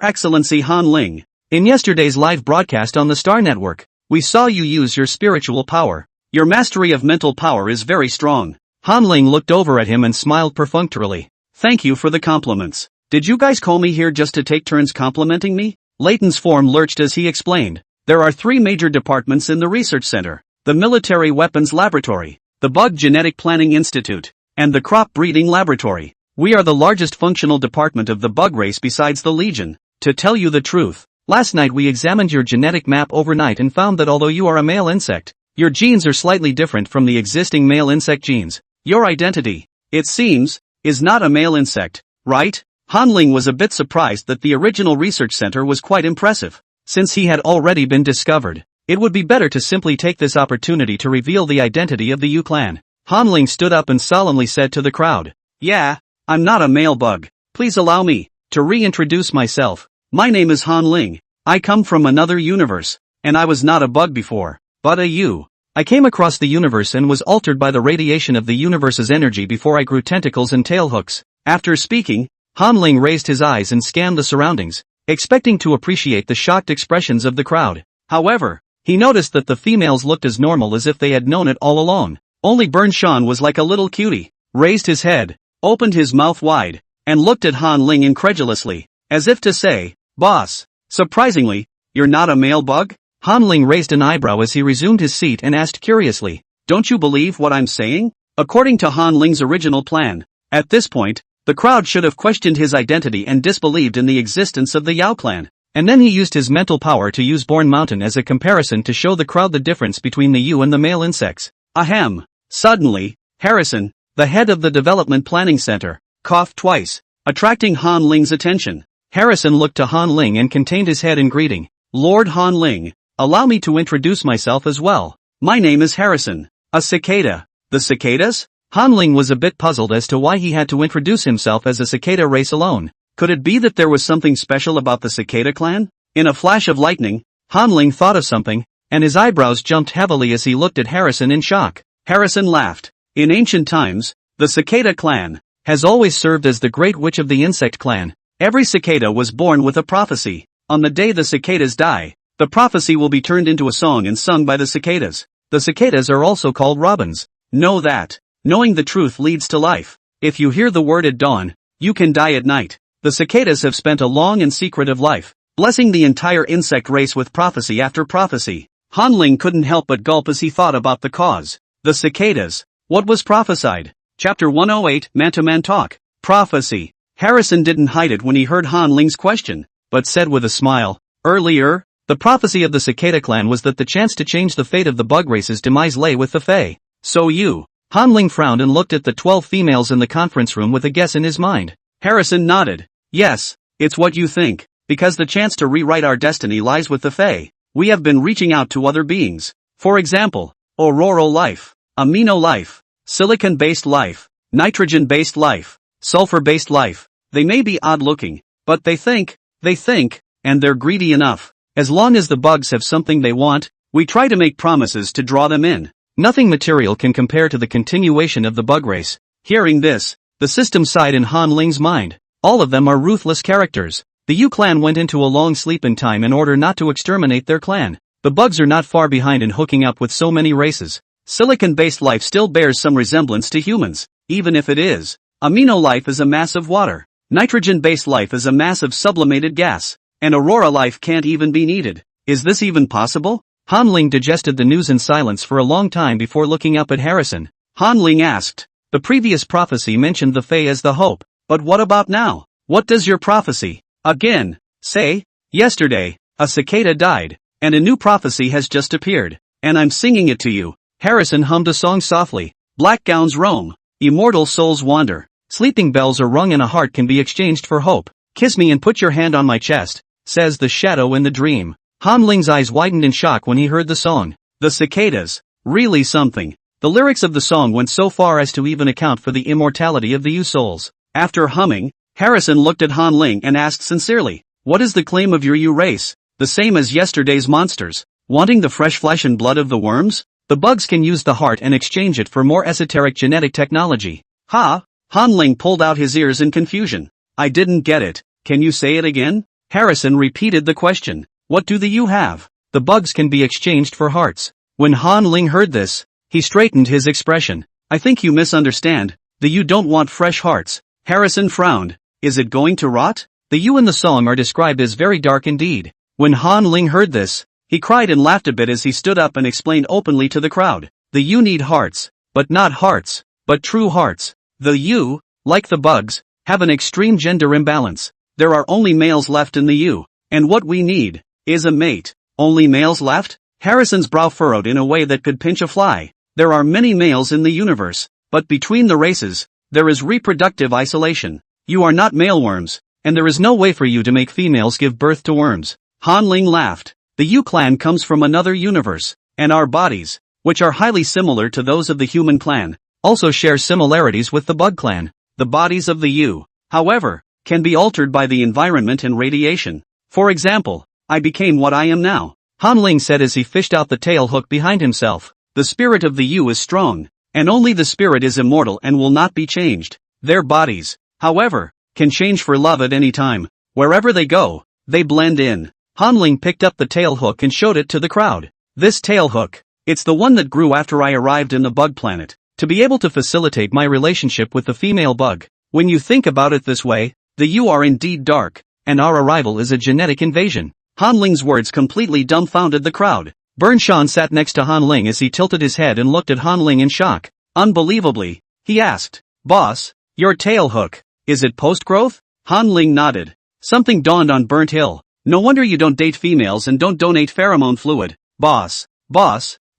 Excellency Han Ling. In yesterday's live broadcast on the Star Network, we saw you use your spiritual power. Your mastery of mental power is very strong. Han Ling looked over at him and smiled perfunctorily. Thank you for the compliments. Did you guys call me here just to take turns complimenting me? Layton's form lurched as he explained. There are 3 major departments in the research center. The Military Weapons Laboratory, the Bug Genetic Planning Institute, and the Crop Breeding Laboratory. We are the largest functional department of the bug race besides the Legion. To tell you the truth, last night we examined your genetic map overnight and found that although you are a male insect, your genes are slightly different from the existing male insect genes. Your identity, it seems, is not a male insect, right? Han Ling was a bit surprised that the original research center was quite impressive. Since he had already been discovered, it would be better to simply take this opportunity to reveal the identity of the Yu clan. Han Ling stood up and solemnly said to the crowd, "Yeah, I'm not a male bug. Please allow me to reintroduce myself. My name is Han Ling. I come from another universe, and I was not a bug before, but a Yu. I came across the universe and was altered by the radiation of the universe's energy before I grew tentacles and tailhooks." After speaking, Han Ling raised his eyes and scanned the surroundings, expecting to appreciate the shocked expressions of the crowd. However, he noticed that the females looked as normal as if they had known it all along. Only Bern Shan was like a little cutie, raised his head, opened his mouth wide, and looked at Han Ling incredulously, as if to say, "Boss, surprisingly, you're not a male bug?" Han Ling raised an eyebrow as he resumed his seat and asked curiously, "Don't you believe what I'm saying?" According to Han Ling's original plan, at this point, the crowd should have questioned his identity and disbelieved in the existence of the Yao clan, and then he used his mental power to use Born Mountain as a comparison to show the crowd the difference between the Yu and the male insects. Ahem. Suddenly, Harrison, the head of the Development Planning Center, coughed twice, attracting Han Ling's attention. Harrison looked to Han Ling and contained his head in greeting. "Lord Han Ling, allow me to introduce myself as well. My name is Harrison, a cicada." The cicadas? Han Ling was a bit puzzled as to why he had to introduce himself as a cicada race alone. Could it be that there was something special about the cicada clan? In a flash of lightning, Han Ling thought of something, and his eyebrows jumped heavily as he looked at Harrison in shock. Harrison laughed. In ancient times, the cicada clan has always served as the great witch of the insect clan. Every cicada was born with a prophecy. On the day the cicadas die, the prophecy will be turned into a song and sung by the cicadas. The cicadas are also called robins. Know that. Knowing the truth leads to life. If you hear the word at dawn, you can die at night. The cicadas have spent a long and secretive life, blessing the entire insect race with prophecy after prophecy. Han Ling couldn't help but gulp as he thought about the cause. The cicadas. What was prophesied? Chapter 108, Man-to-Man Talk. Prophecy. Harrison didn't hide it when he heard Han Ling's question, but said with a smile, "Earlier, the prophecy of the cicada clan was that the chance to change the fate of the bug race's demise lay with the Fae. So you..." Han Ling frowned and looked at the 12 females in the conference room with a guess in his mind. Harrison nodded. "Yes, it's what you think, because the chance to rewrite our destiny lies with the Fae. We have been reaching out to other beings. For example, auroral life, amino life, silicon-based life, nitrogen-based life, sulfur-based life. They may be odd-looking, but they think, and they're greedy enough. As long as the bugs have something they want, we try to make promises to draw them in. Nothing material can compare to the continuation of the bug race." Hearing this, the system sighed in Han Ling's mind. All of them are ruthless characters. The Yu clan went into a long sleep in time in order not to exterminate their clan. The bugs are not far behind in hooking up with so many races. Silicon-based life still bears some resemblance to humans, even if it is. Amino life is a mass of water. Nitrogen-based life is a mass of sublimated gas. And aurora life can't even be needed. Is this even possible? Han Ling digested the news in silence for a long time before looking up at Harrison. Han Ling asked, "The previous prophecy mentioned the Fae as the hope, but what about now? What does your prophecy, again, say?" "Yesterday, a cicada died, and a new prophecy has just appeared, and I'm singing it to you." Harrison hummed a song softly. "Black gowns roam, immortal souls wander, sleeping bells are rung and a heart can be exchanged for hope. Kiss me and put your hand on my chest, says the shadow in the dream." Han Ling's eyes widened in shock when he heard the song. The cicadas. Really something. The lyrics of the song went so far as to even account for the immortality of the U souls. After humming, Harrison looked at Han Ling and asked sincerely, "What is the claim of your U race? The same as yesterday's monsters, wanting the fresh flesh and blood of the worms? The bugs can use the heart and exchange it for more esoteric genetic technology." Ha! Han Ling pulled out his ears in confusion. "I didn't get it. Can you say it again?" Harrison repeated the question. "What do the U have?" "The bugs can be exchanged for hearts." When Han Ling heard this, he straightened his expression. "I think you misunderstand. The U don't want fresh hearts." Harrison frowned. "Is it going to rot?" The U in the song are described as very dark indeed. When Han Ling heard this, he cried and laughed a bit as he stood up and explained openly to the crowd. "The U need hearts, but not hearts, but true hearts. The U, like the bugs, have an extreme gender imbalance. There are only males left in the U, and what we need is a mate." "Only males left?" Harrison's brow furrowed in a way that could pinch a fly. "There are many males in the universe, but between the races, there is reproductive isolation. You are not male worms, and there is no way for you to make females give birth to worms." Han Ling laughed. "The U clan comes from another universe, and our bodies, which are highly similar to those of the human clan, also share similarities with the bug clan. The bodies of the U, however, can be altered by the environment and radiation. For example, I became what I am now," Han Ling said as he fished out the tail hook behind himself. "The spirit of the U is strong, and only the spirit is immortal and will not be changed. Their bodies, however, can change for love at any time. Wherever they go, they blend in." Han Ling picked up the tail hook and showed it to the crowd. "This tail hook, it's the one that grew after I arrived in the bug planet, to be able to facilitate my relationship with the female bug. When you think about it this way, the U are indeed dark, and our arrival is a genetic invasion." Han Ling's words completely dumbfounded the crowd. Bern Shan sat next to Han Ling as he tilted his head and looked at Han Ling in shock. "Unbelievably," he asked, "Boss, your tail hook, is it post-growth?" Han Ling nodded. Something dawned on Burnt Hill. "No wonder you don't date females and don't donate pheromone fluid. Boss,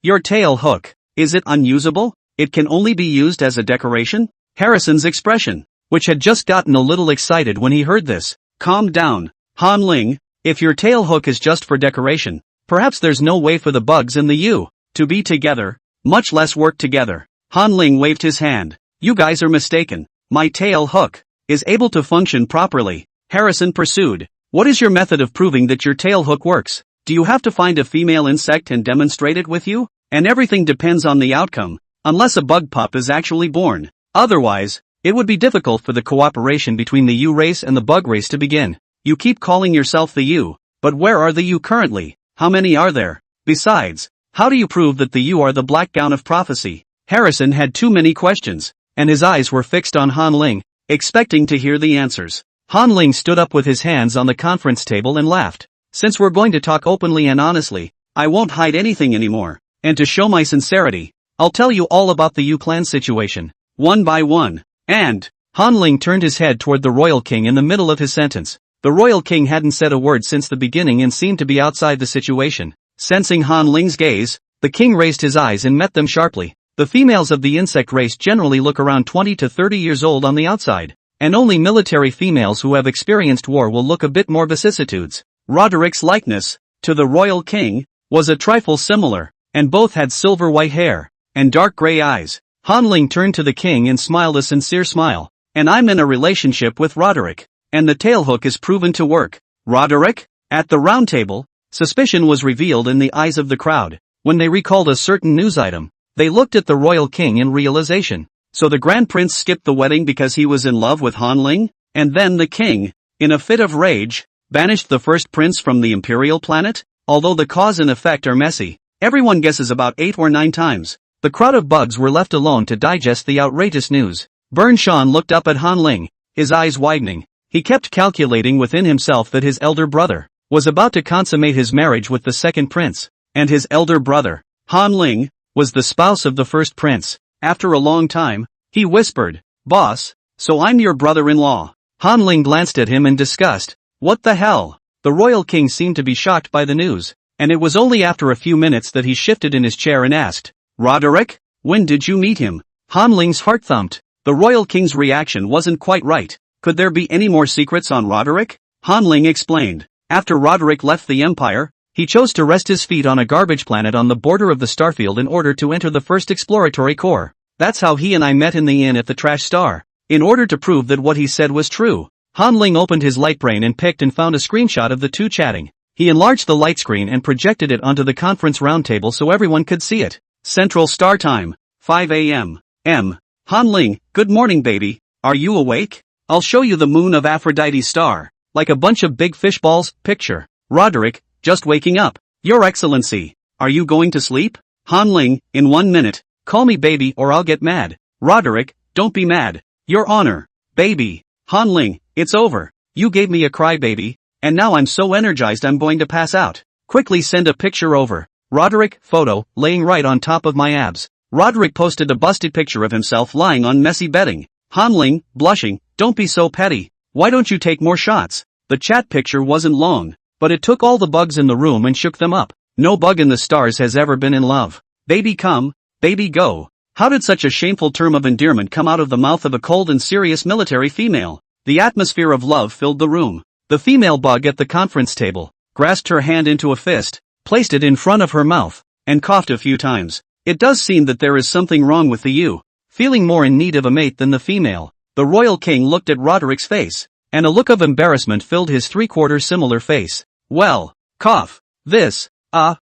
your tail hook, is it unusable? It can only be used as a decoration?" Harrison's expression, which had just gotten a little excited when he heard this, calmed down. "Han Ling, if your tail hook is just for decoration, perhaps there's no way for the bugs and the U to be together, much less work together." Han Ling waved his hand. "You guys are mistaken. My tail hook is able to function properly." Harrison pursued. "What is your method of proving that your tail hook works? Do you have to find a female insect and demonstrate it with you? And everything depends on the outcome, unless a bug pup is actually born. Otherwise, it would be difficult for the cooperation between the U race and the bug race to begin. You keep calling yourself the U, but where are the U currently? How many are there? Besides, how do you prove that the U are the black gown of prophecy?" Harrison had too many questions, and his eyes were fixed on Han Ling, expecting to hear the answers. Han Ling stood up with his hands on the conference table and laughed. "Since we're going to talk openly and honestly, I won't hide anything anymore. And to show my sincerity, I'll tell you all about the U clan situation, one by one." And Han Ling turned his head toward the Royal King in the middle of his sentence. The Royal King hadn't said a word since the beginning and seemed to be outside the situation. Sensing Han Ling's gaze, the king raised his eyes and met them sharply. The females of the insect race generally look around 20 to 30 years old on the outside, and only military females who have experienced war will look a bit more vicissitudes. Roderick's likeness to the Royal King was a trifle similar, and both had silver white hair and dark gray eyes. Han Ling turned to the king and smiled a sincere smile. "And I'm in a relationship with Roderick, and the tailhook is proven to work." "Roderick?" At the round table, suspicion was revealed in the eyes of the crowd. When they recalled a certain news item, they looked at the Royal King in realization. So the Grand Prince skipped the wedding because he was in love with Han Ling? And then the king, in a fit of rage, banished the first prince from the imperial planet? Although the cause and effect are messy, everyone guesses about 8 or 9 times. The crowd of bugs were left alone to digest the outrageous news. Bern Shan looked up at Han Ling, his eyes widening. He kept calculating within himself that his elder brother was about to consummate his marriage with the second prince, and his elder brother, Han Ling, was the spouse of the first prince. After a long time, he whispered, "Boss, so I'm your brother-in-law." Han Ling glanced at him in disgust. "What the hell?" The Royal King seemed to be shocked by the news, and it was only after a few minutes that he shifted in his chair and asked, "Roderick, when did you meet him?" Han Ling's heart thumped. The Royal King's reaction wasn't quite right. Could there be any more secrets on Roderick? Han Ling explained. After Roderick left the Empire, He chose to rest his feet on a garbage planet on the border of the starfield in order to enter the first exploratory core. That's how he and I met in the inn at the trash star. In order to prove that what he said was true, Han Ling opened his light brain and picked and found a screenshot of the two chatting. He enlarged the light screen and projected it onto the conference roundtable so everyone could see it. Central Star Time, 5 a.m. Han Ling, good morning baby, are you awake? I'll show you the moon of Aphrodite's star. Like a bunch of big fish balls, picture. Roderick, just waking up. Your Excellency, are you going to sleep? Han Ling, in 1 minute. Call me baby or I'll get mad. Roderick, don't be mad. Your Honor. Baby. Han Ling, it's over. You gave me a cry baby, and now I'm so energized I'm going to pass out. Quickly send a picture over. Roderick, photo, laying right on top of my abs. Roderick posted a busted picture of himself lying on messy bedding. Han Ling, blushing, don't be so petty. Why don't you take more shots? The chat picture wasn't long, but it took all the bugs in the room and shook them up. No bug in the stars has ever been in love. Baby come, baby go. How did such a shameful term of endearment come out of the mouth of a cold and serious military female? The atmosphere of love filled the room. The female bug at the conference table grasped her hand into a fist, placed it in front of her mouth, and coughed a few times. It does seem that there is something wrong with the you. Feeling more in need of a mate than the female, the royal king looked at Roderick's face, and a look of embarrassment filled his three-quarter similar face. Well, cough. This,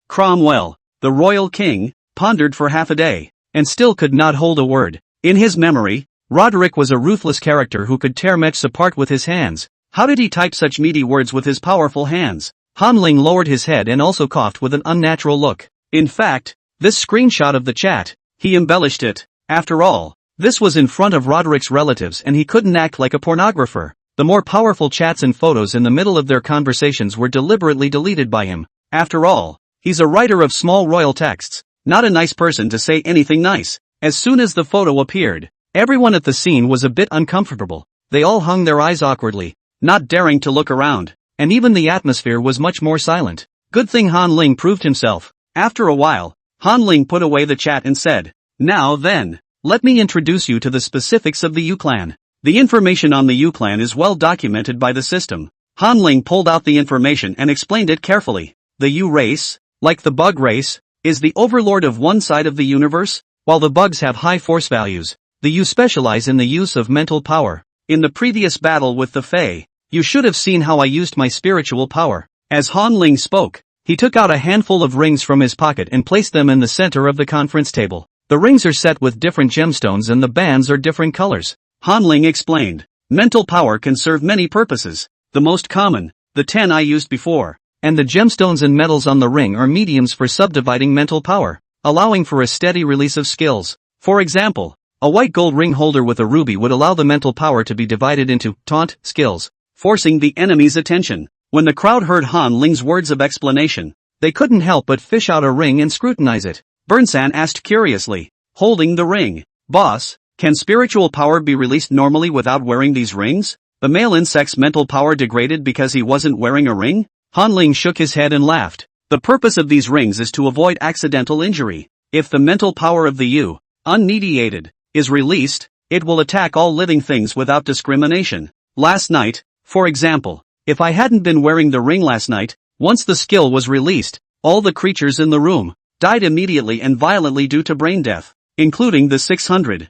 Cromwell, the royal king, pondered for half a day, and still could not hold a word. In his memory, Roderick was a ruthless character who could tear mechs apart with his hands. How did he type such meaty words with his powerful hands? Han Ling lowered his head and also coughed with an unnatural look. In fact, this screenshot of the chat, he embellished it. After all, this was in front of Roderick's relatives and he couldn't act like a pornographer. The more powerful chats and photos in the middle of their conversations were deliberately deleted by him. After all, he's a writer of small royal texts, not a nice person to say anything nice. As soon as the photo appeared, everyone at the scene was a bit uncomfortable. They all hung their eyes awkwardly, not daring to look around, and even the atmosphere was much more silent. Good thing Han Ling proved himself. After a while, Han Ling put away the chat and said, "Now then, let me introduce you to the specifics of the U clan. The information on the U clan is well documented by the system." Han Ling pulled out the information and explained it carefully. The U race, like the bug race, is the overlord of one side of the universe. While the bugs have high force values, the U specialize in the use of mental power. In the previous battle with the Fae, you should have seen how I used my spiritual power. As Han Ling spoke, he took out a handful of rings from his pocket and placed them in the center of the conference table. The rings are set with different gemstones and the bands are different colors. Han Ling explained, mental power can serve many purposes. The most common, the 10 I used before, and the gemstones and metals on the ring are mediums for subdividing mental power, allowing for a steady release of skills. For example, a white gold ring holder with a ruby would allow the mental power to be divided into taunt skills, forcing the enemy's attention. When the crowd heard Han Ling's words of explanation, they couldn't help but fish out a ring and scrutinize it. Bernsan asked curiously, holding the ring, "Boss, can spiritual power be released normally without wearing these rings? The male insect's mental power degraded because he wasn't wearing a ring?" Han Ling shook his head and laughed. The purpose of these rings is to avoid accidental injury. If the mental power of the U, unmediated, is released, it will attack all living things without discrimination. Last night, for example, if I hadn't been wearing the ring last night, once the skill was released, all the creatures in the room died immediately and violently due to brain death, including the 600,000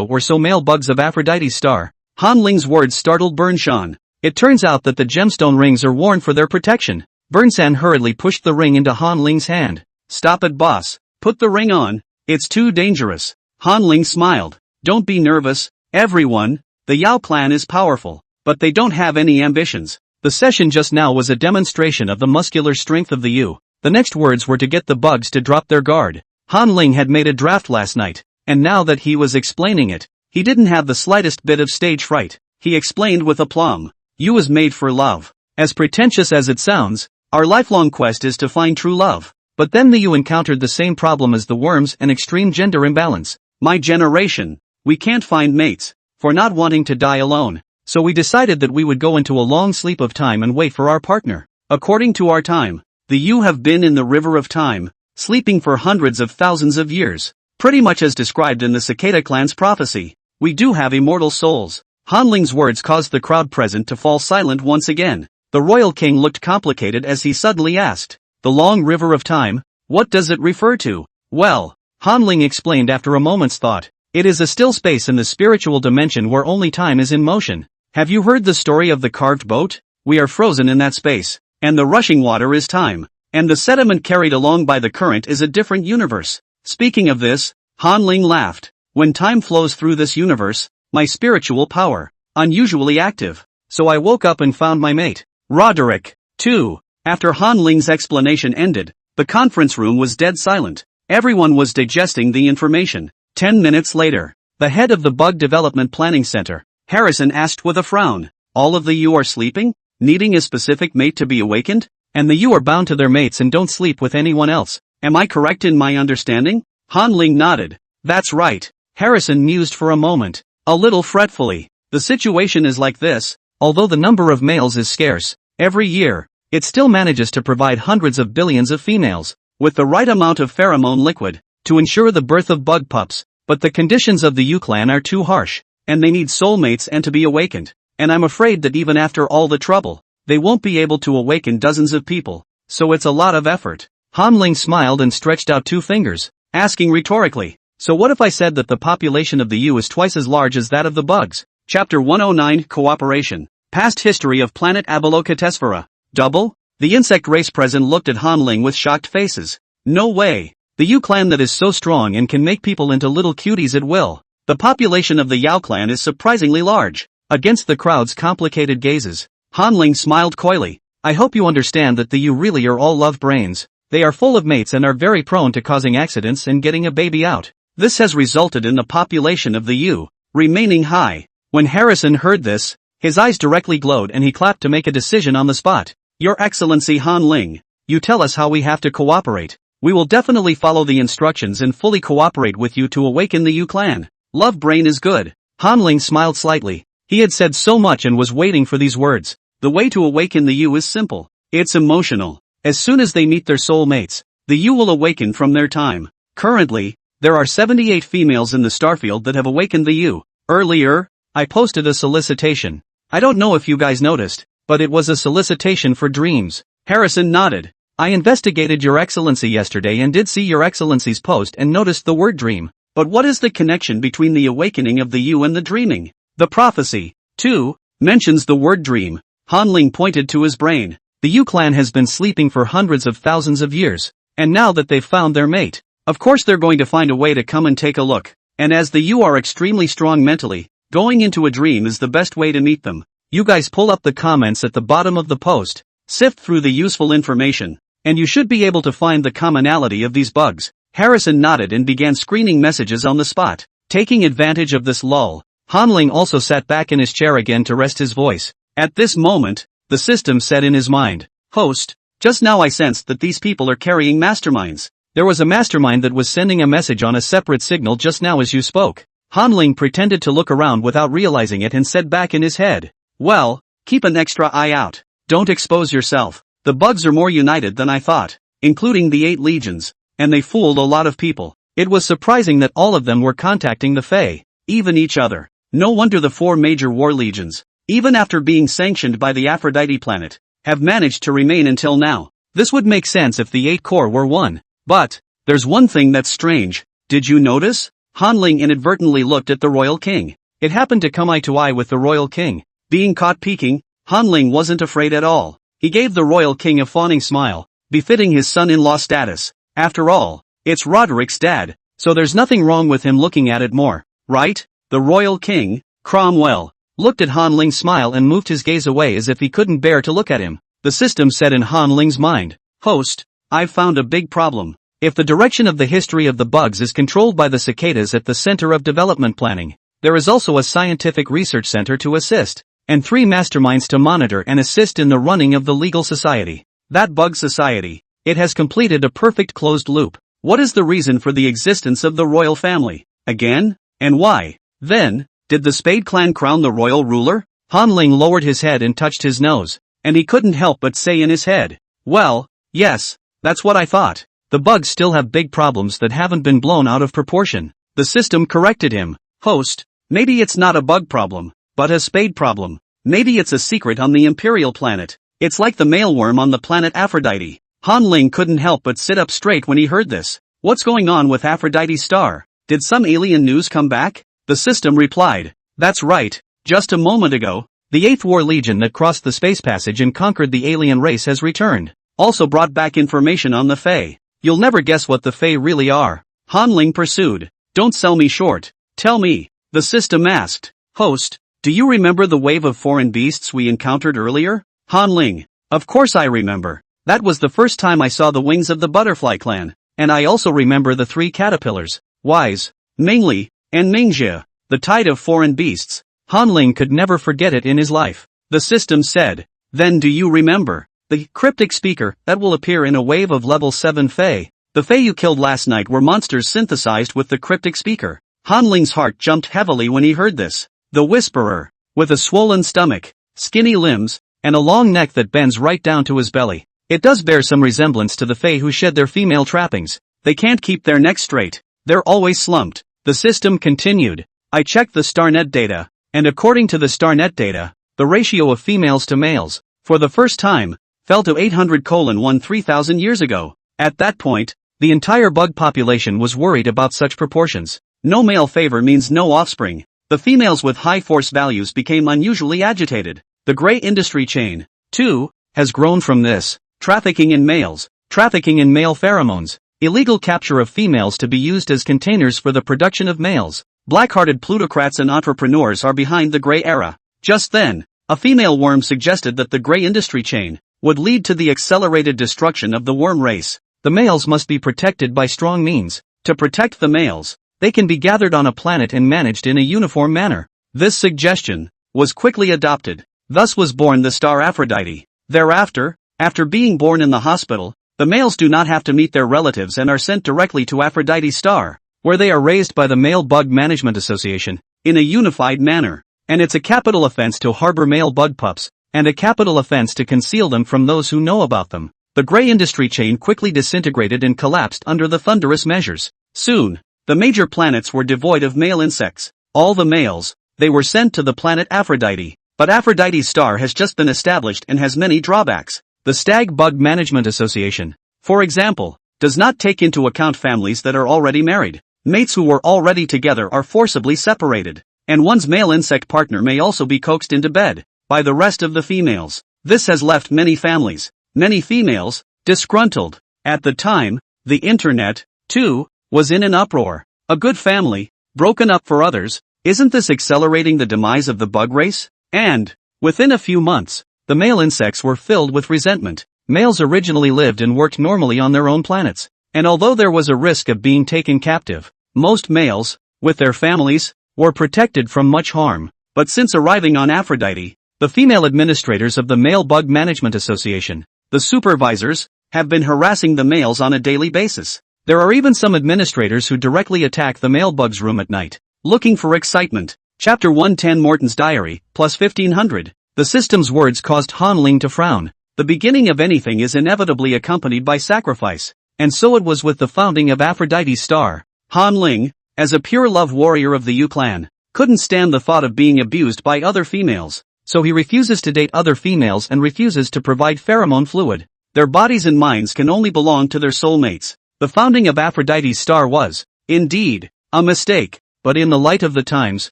or so male bugs of Aphrodite's star. Han Ling's words startled Bernshan. It turns out that the gemstone rings are worn for their protection. Bernsan hurriedly pushed the ring into Han Ling's hand. "Stop it, boss. Put the ring on. It's too dangerous." Han Ling smiled. "Don't be nervous, everyone. The Yao clan is powerful, but they don't have any ambitions. The session just now was a demonstration of the muscular strength of the U. The next words were to get the bugs to drop their guard. Han Ling had made a draft last night, and now that he was explaining it, he didn't have the slightest bit of stage fright. He explained with aplomb, "U is made for love. As pretentious as it sounds, our lifelong quest is to find true love." But then the U encountered the same problem as the worms, an extreme gender imbalance. "My generation, we can't find mates, for not wanting to die alone. So we decided that we would go into a long sleep of time and wait for our partner. According to our time, the U have been in the river of time, sleeping for hundreds of thousands of years. Pretty much as described in the Cicada clan's prophecy. We do have immortal souls." Han Ling's words caused the crowd present to fall silent once again. The royal king looked complicated as he suddenly asked, "The long river of time? What does it refer to?" "Well," Hanling explained after a moment's thought, "it is a still space in the spiritual dimension where only time is in motion. Have you heard the story of the carved boat? We are frozen in that space, and the rushing water is time, and the sediment carried along by the current is a different universe." Speaking of this, Hanling laughed. "When time flows through this universe, my spiritual power, unusually active. So I woke up and found my mate, Roderick, too." After Hanling's explanation ended, the conference room was dead silent. Everyone was digesting the information. 10 minutes later, the head of the Bug Development Planning Center, Harrison, asked with a frown, "All of the you are sleeping? Needing a specific mate to be awakened? And the you are bound to their mates and don't sleep with anyone else. Am I correct in my understanding?" Hanling nodded. "That's right." Harrison mused for a moment, a little fretfully. "The situation is like this. Although the number of males is scarce, every year, it still manages to provide hundreds of billions of females, with the right amount of pheromone liquid, to ensure the birth of bug pups. But the conditions of the U-clan are too harsh, and they need soulmates and to be awakened. And I'm afraid that even after all the trouble, they won't be able to awaken dozens of people, so it's a lot of effort." Hanling smiled and stretched out 2 fingers, asking rhetorically, "So what if I said that the population of the U is twice as large as that of the bugs?" Chapter 109 Cooperation. Past history of planet Avalokitesphera. Double? The insect race present looked at Hanling with shocked faces. "No way. The U clan that is so strong and can make people into little cuties at will. The population of the Yao clan is surprisingly large." Against the crowd's complicated gazes, Hanling smiled coyly. "I hope you understand that the U really are all love brains. They are full of mates and are very prone to causing accidents and getting a baby out. This has resulted in the population of the U remaining high." When Harrison heard this, his eyes directly glowed and he clapped to make a decision on the spot. "Your Excellency Hanling, you tell us how we have to cooperate. We will definitely follow the instructions and fully cooperate with you to awaken the U clan. Love brain is good." Hanling smiled slightly. He had said so much and was waiting for these words. The way to awaken the U is simple. It's emotional. As soon as they meet their soul mates, the U will awaken from their time. Currently, there are 78 females in the starfield that have awakened the U. Earlier, I posted a solicitation. I don't know if you guys noticed, but it was a solicitation for dreams. Harrison nodded. "I investigated Your Excellency yesterday and did see Your Excellency's post and noticed the word dream. But what is the connection between the awakening of the U and the dreaming?" "The prophecy, too, mentions the word dream." Hanling pointed to his brain. "The U clan has been sleeping for hundreds of thousands of years, and now that they've found their mate, of course they're going to find a way to come and take a look. And as the U are extremely strong mentally, going into a dream is the best way to meet them. You guys pull up the comments at the bottom of the post, sift through the useful information, and you should be able to find the commonality of these bugs." Harrison nodded and began screening messages on the spot. Taking advantage of this lull, Hanling also sat back in his chair again to rest his voice. At this moment, the system said in his mind, "Host, just now I sensed that these people are carrying masterminds. There was a mastermind that was sending a message on a separate signal just now as you spoke." Hanling pretended to look around without realizing it and said back in his head, "Well, keep an extra eye out. Don't expose yourself. The bugs are more united than I thought, including the 8 legions, and they fooled a lot of people. It was surprising that all of them were contacting the Fae, even each other. No wonder the 4 major war legions, even after being sanctioned by the Aphrodite planet, have managed to remain until now. This would make sense if the 8 core were one. But there's one thing that's strange. Did you notice?" Hanling inadvertently looked at the royal king. It happened to come eye to eye with the royal king. Being caught peeking, Hanling wasn't afraid at all. He gave the royal king a fawning smile, befitting his son-in-law status. After all, it's Roderick's dad, so there's nothing wrong with him looking at it more, right? The royal king, Cromwell, looked at Hanling's smile and moved his gaze away as if he couldn't bear to look at him. The system said in Hanling's mind, "Host, I've found a big problem. If the direction of the history of the bugs is controlled by the cicadas at the Center of Development Planning, there is also a scientific research center to assist, and 3 masterminds to monitor and assist in the running of the legal society. That bug society, it has completed a perfect closed loop. What is the reason for the existence of the royal family? Again? And why? Then, did the Spade clan crown the royal ruler?" Hanling lowered his head and touched his nose, and he couldn't help but say in his head, "Well, yes, that's what I thought. The bugs still have big problems that haven't been blown out of proportion." The system corrected him. "Host, maybe it's not a bug problem, but a spade problem. Maybe it's a secret on the Imperial planet. It's like the male worm on the planet Aphrodite. Han Ling couldn't help but sit up straight when he heard this. What's going on with Aphrodite's star? Did some alien news come back? The system replied. That's right. Just a moment ago, the 8th War Legion that crossed the space passage and conquered the alien race has returned. Also brought back information on the Fae. You'll never guess what the Fae really are. Han Ling pursued. Don't sell me short. Tell me. The system asked. Host, do you remember the wave of foreign beasts we encountered earlier? Han Ling. Of course I remember. That was the first time I saw the wings of the butterfly clan. And I also remember the 3 caterpillars. Wise, Mingli, and Mingjie. The tide of foreign beasts. Han Ling could never forget it in his life. The system said. Then do you remember? The cryptic speaker that will appear in a wave of level 7 Fae. The Fae you killed last night were monsters synthesized with the cryptic speaker. Han Ling's heart jumped heavily when he heard this. The Whisperer. With a swollen stomach, skinny limbs, and a long neck that bends right down to his belly. It does bear some resemblance to the Fae who shed their female trappings. They can't keep their necks straight. They're always slumped. The system continued. I checked the StarNet data, and according to the StarNet data, the ratio of females to males, for the first time, fell to 800:1 3,000 years ago. At that point, the entire bug population was worried about such proportions. No male favor means no offspring. The females with high force values became unusually agitated. The gray industry chain, too, has grown from this. Trafficking in males, trafficking in male pheromones, illegal capture of females to be used as containers for the production of males. Black-hearted plutocrats and entrepreneurs are behind the gray era. Just then, a female worm suggested that the gray industry chain would lead to the accelerated destruction of the worm race. The males must be protected by strong means. To protect the males, they can be gathered on a planet and managed in a uniform manner. This suggestion was quickly adopted. Thus was born the star Aphrodite. Thereafter, after being born in the hospital, the males do not have to meet their relatives and are sent directly to Aphrodite's star, where they are raised by the Male Bug Management Association, in a unified manner. And it's a capital offense to harbor male bug pups, and a capital offense to conceal them from those who know about them. The gray industry chain quickly disintegrated and collapsed under the thunderous measures. Soon, the major planets were devoid of male insects. All the males, they were sent to the planet Aphrodite. But Aphrodite's star has just been established and has many drawbacks. The Stag Bug Management Association, for example, does not take into account families that are already married. Mates who were already together are forcibly separated, and one's male insect partner may also be coaxed into bed by the rest of the females. This has left many families, many females, disgruntled. At the time, the internet, too, was in an uproar. A good family, broken up for others. Isn't this accelerating the demise of the bug race? And, within a few months, the male insects were filled with resentment. Males originally lived and worked normally on their own planets, and although there was a risk of being taken captive, most males, with their families, were protected from much harm. But since arriving on Aphrodite, the female administrators of the Male Bug Management Association, the supervisors, have been harassing the males on a daily basis. There are even some administrators who directly attack the male bug's room at night, looking for excitement. Chapter 110 Morton's Diary, plus 1500. The system's words caused Han Ling to frown. The beginning of anything is inevitably accompanied by sacrifice, and so it was with the founding of Aphrodite's star. Han Ling, as a pure love warrior of the Yu clan, couldn't stand the thought of being abused by other females, so he refuses to date other females and refuses to provide pheromone fluid. Their bodies and minds can only belong to their soulmates. The founding of Aphrodite's star was, indeed, a mistake, but in the light of the times,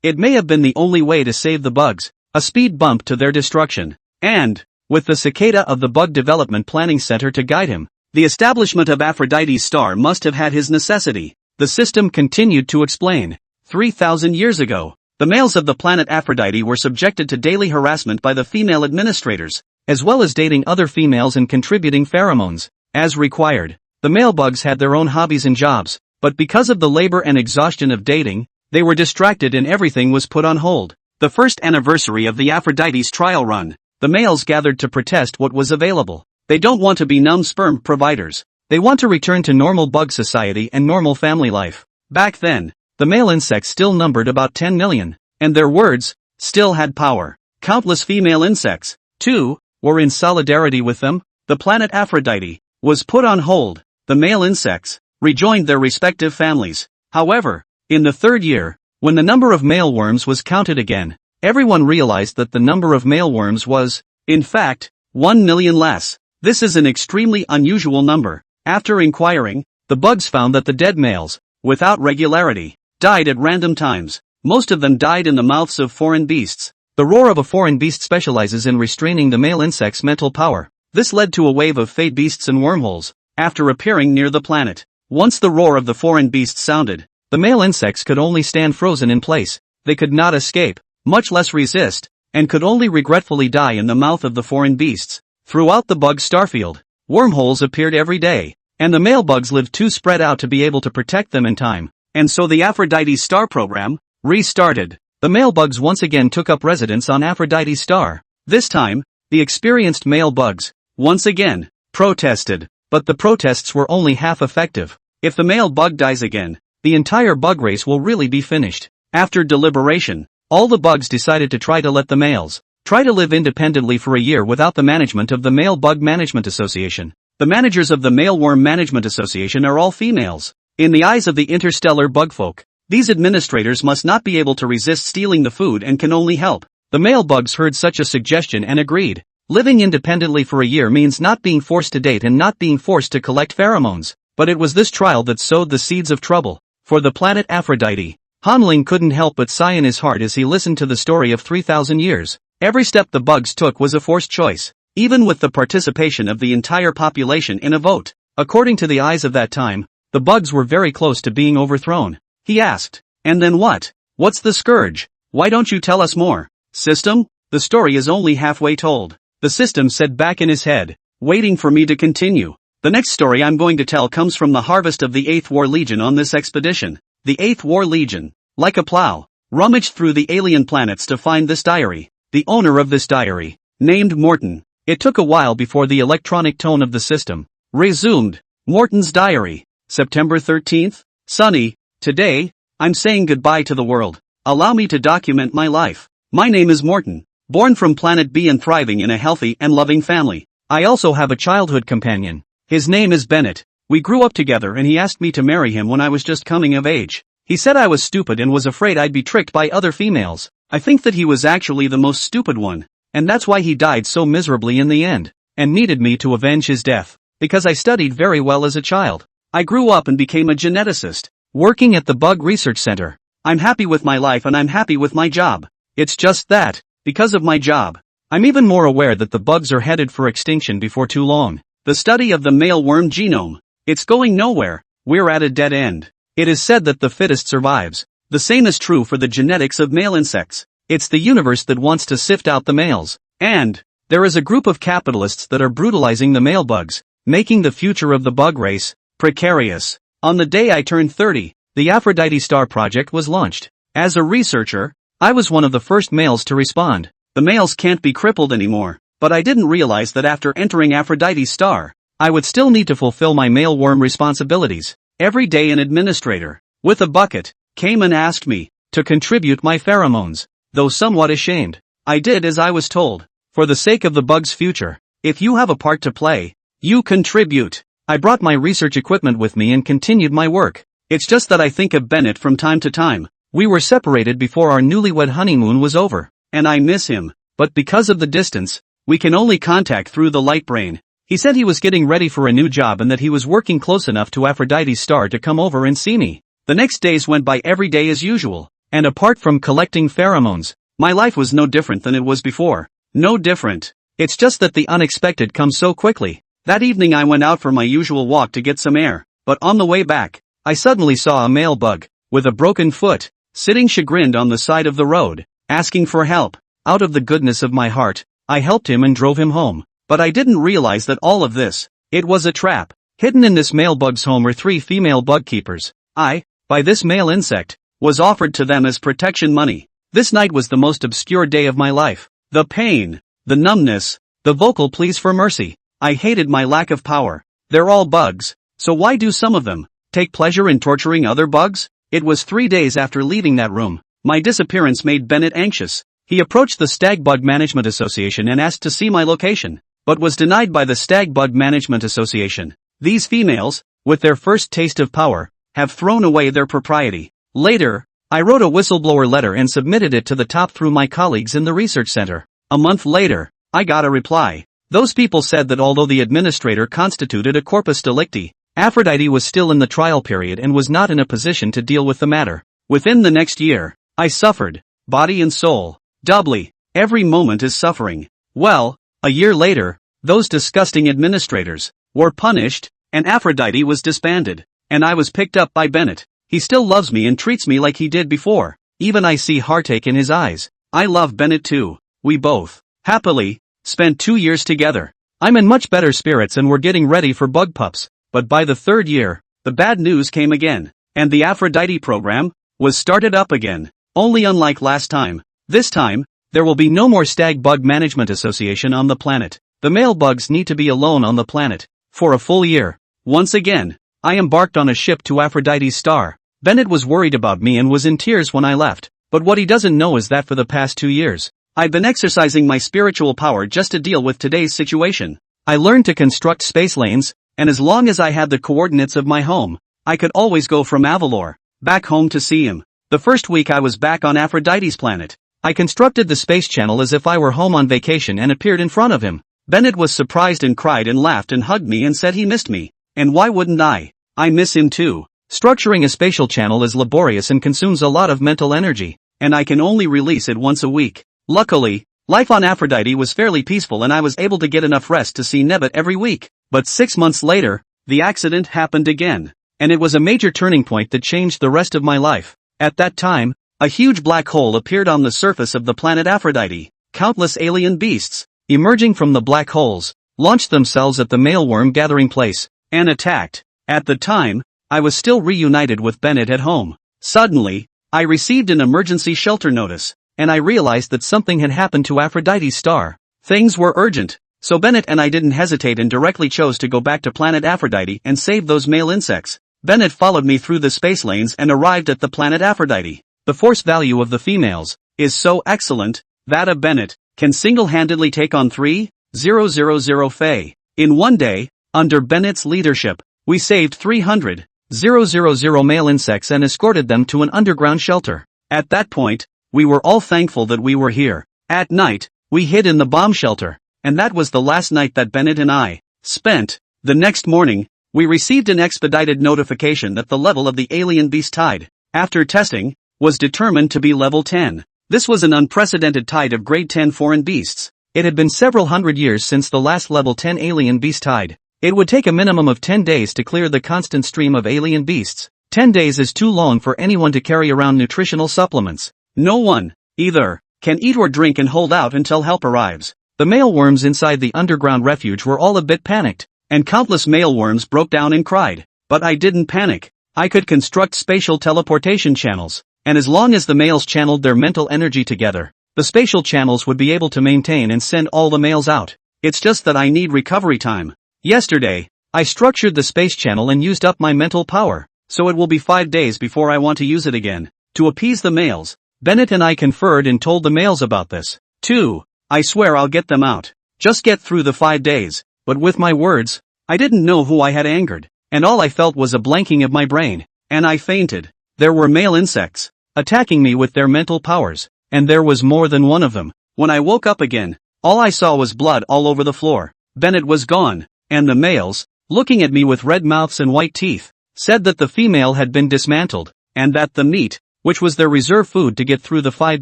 it may have been the only way to save the bugs, a speed bump to their destruction. And, with the cicada of the Bug Development Planning Center to guide him, the establishment of Aphrodite's star must have had his necessity. The system continued to explain. 3,000 years ago, the males of the planet Aphrodite were subjected to daily harassment by the female administrators, as well as dating other females and contributing pheromones, as required. The male bugs had their own hobbies and jobs, but because of the labor and exhaustion of dating, they were distracted and everything was put on hold. The first anniversary of the Aphrodite's trial run, the males gathered to protest what was available. They don't want to be numb sperm providers. They want to return to normal bug society and normal family life. Back then, the male insects still numbered about 10 million, and their words still had power. Countless female insects, too, were in solidarity with them. The planet Aphrodite was put on hold. The male insects rejoined their respective families. However, in the third year, when the number of male worms was counted again, everyone realized that the number of male worms was, in fact, 1 million less. This is an extremely unusual number. After inquiring, the bugs found that the dead males, without regularity, died at random times. Most of them died in the mouths of foreign beasts. The roar of a foreign beast specializes in restraining the male insect's mental power. This led to a wave of fate beasts and wormholes, after appearing near the planet. Once the roar of the foreign beast sounded, the male insects could only stand frozen in place. They could not escape, much less resist, and could only regretfully die in the mouth of the foreign beasts. Throughout the bug starfield, wormholes appeared every day, and the male bugs lived too spread out to be able to protect them in time. And so the Aphrodite Star program restarted. The male bugs once again took up residence on Aphrodite Star. This time, the experienced male bugs, once again, protested. But the protests were only half effective. If the male bug dies again, the entire bug race will really be finished. After deliberation, all the bugs decided to try to let the males try to live independently for a year without the management of the Male Bug Management Association. The managers of the Male Worm Management Association are all females. In the eyes of the interstellar bugfolk, these administrators must not be able to resist stealing the food and can only help. The male bugs heard such a suggestion and agreed. Living independently for a year means not being forced to date and not being forced to collect pheromones. But it was this trial that sowed the seeds of trouble for the planet Aphrodite. Hanling couldn't help but sigh in his heart as he listened to the story of 3,000 years. Every step the bugs took was a forced choice, even with the participation of the entire population in a vote. According to the eyes of that time, the bugs were very close to being overthrown. He asked, "And then what? What's the scourge? Why don't you tell us more?" "System? The story is only halfway told," the system said back in his head, waiting for me to continue. "The next story I'm going to tell comes from the harvest of the 8th War Legion on this expedition. The 8th War Legion, like a plow, rummaged through the alien planets to find this diary. The owner of this diary, named Morton. It took a while before the electronic tone of the system resumed. Morton's diary, September 13th, sunny. Today, I'm saying goodbye to the world. Allow me to document my life. My name is Morton, born from planet B and thriving in a healthy and loving family. I also have a childhood companion. His name is Bennett. We grew up together and he asked me to marry him when I was just coming of age. He said I was stupid and was afraid I'd be tricked by other females. I think that he was actually the most stupid one, and that's why he died so miserably in the end, and needed me to avenge his death, because I studied very well as a child. I grew up and became a geneticist, working at the Bug Research Center. I'm happy with my life and I'm happy with my job. It's just that, because of my job, I'm even more aware that the bugs are headed for extinction before too long. The study of the male worm genome, it's going nowhere. We're at a dead end. It is said that the fittest survives. The same is true for the genetics of male insects. It's the universe that wants to sift out the males. And there is a group of capitalists that are brutalizing the male bugs, making the future of the bug race precarious. On the day I turned 30, the Aphrodite Star project was launched. As a researcher, I was one of the first males to respond. The males can't be crippled anymore, but I didn't realize that after entering Aphrodite Star, I would still need to fulfill my male worm responsibilities. Every day an administrator, with a bucket, came and asked me to contribute my pheromones. Though somewhat ashamed, I did as I was told. For the sake of the bug's future, if you have a part to play, you contribute. I brought my research equipment with me and continued my work. It's just that I think of Bennett from time to time. We were separated before our newlywed honeymoon was over, and I miss him. But because of the distance, we can only contact through the light brain. He said he was getting ready for a new job and that he was working close enough to Aphrodite's Star to come over and see me. The next days went by every day as usual, and apart from collecting pheromones, my life was no different than it was before. No different. It's just that the unexpected comes so quickly. That evening I went out for my usual walk to get some air, but on the way back, I suddenly saw a male bug, with a broken foot, sitting chagrined on the side of the road, asking for help. Out of the goodness of my heart, I helped him and drove him home. But I didn't realize that all of this, it was a trap. Hidden in this male bug's home were 3 female bug keepers. By this male insect, was offered to them as protection money. This night was the most obscure day of my life. The pain, the numbness, the vocal pleas for mercy. I hated my lack of power. They're all bugs, so why do some of them take pleasure in torturing other bugs? It was 3 days after leaving that room. My disappearance made Bennett anxious. He approached the Stag Bug Management Association and asked to see my location, but was denied by the Stag Bug Management Association. These females, with their first taste of power, have thrown away their propriety. Later, I wrote a whistleblower letter and submitted it to the top through my colleagues in the research center. A month later, I got a reply. Those people said that although the administrator constituted a corpus delicti, Aphrodite was still in the trial period and was not in a position to deal with the matter. Within the next year, I suffered, body and soul, doubly. Every moment is suffering. Well, a year later, those disgusting administrators were punished, and Aphrodite was disbanded, and I was picked up by Bennett. He still loves me and treats me like he did before. Even I see heartache in his eyes. I love Bennett too. We both, happily, spent 2 years together. I'm in much better spirits and we're getting ready for bug pups. But by the 3rd year, the bad news came again, and the Aphrodite program was started up again. Only unlike last time, this time, there will be no more Stag Bug Management Association on the planet. The male bugs need to be alone on the planet for a full year. Once again, I embarked on a ship to Aphrodite's star. Bennett was worried about me and was in tears when I left. But what he doesn't know is that for the past 2 years, I've been exercising my spiritual power just to deal with today's situation. I learned to construct space lanes, and as long as I had the coordinates of my home, I could always go from Avalor back home to see him. The first week I was back on Aphrodite's planet. I constructed the space channel as if I were home on vacation and appeared in front of him. Bennett was surprised and cried and laughed and hugged me and said he missed me. And why wouldn't I? I miss him too. Structuring a spatial channel is laborious and consumes a lot of mental energy, and I can only release it once a week. Luckily, life on Aphrodite was fairly peaceful and I was able to get enough rest to see Nebbit every week. But 6 months later, the accident happened again. And it was a major turning point that changed the rest of my life. At that time, a huge black hole appeared on the surface of the planet Aphrodite. Countless alien beasts, emerging from the black holes, launched themselves at the maleworm gathering place, and attacked. At the time, I was still reunited with Bennett at home. Suddenly, I received an emergency shelter notice, and I realized that something had happened to Aphrodite's star. Things were urgent, so Bennett and I didn't hesitate and directly chose to go back to planet Aphrodite and save those male insects. Bennett followed me through the space lanes and arrived at the planet Aphrodite. The force value of the females is so excellent that a Bennett can single-handedly take on 3,000 Fae. In one day, under Bennett's leadership, we saved 300,000 male insects and escorted them to an underground shelter. At that point, we were all thankful that we were here. At night, we hid in the bomb shelter, and that was the last night that Bennett and I spent. The next morning, we received an expedited notification that the level of the alien beast tide, after testing, was determined to be level 10. This was an unprecedented tide of grade 10 foreign beasts. It had been several hundred years since the last level 10 alien beast tide. It would take a minimum of 10 days to clear the constant stream of alien beasts. 10 days is too long for anyone to carry around nutritional supplements. No one, either, can eat or drink and hold out until help arrives. The male worms inside the underground refuge were all a bit panicked, and countless male worms broke down and cried. But I didn't panic. I could construct spatial teleportation channels, and as long as the males channeled their mental energy together, the spatial channels would be able to maintain and send all the males out. It's just that I need recovery time. Yesterday, I structured the space channel and used up my mental power, so it will be 5 days before I want to use it again. To appease the males, Bennett and I conferred and told the males about this, too. I swear I'll get them out. Just get through the 5 days. But with my words, I didn't know who I had angered, and all I felt was a blanking of my brain, and I fainted. There were male insects, attacking me with their mental powers, and there was more than one of them. When I woke up again, all I saw was blood all over the floor. Bennett was gone, and the males, looking at me with red mouths and white teeth, said that the female had been dismantled, and that the meat, which was their reserve food to get through the 5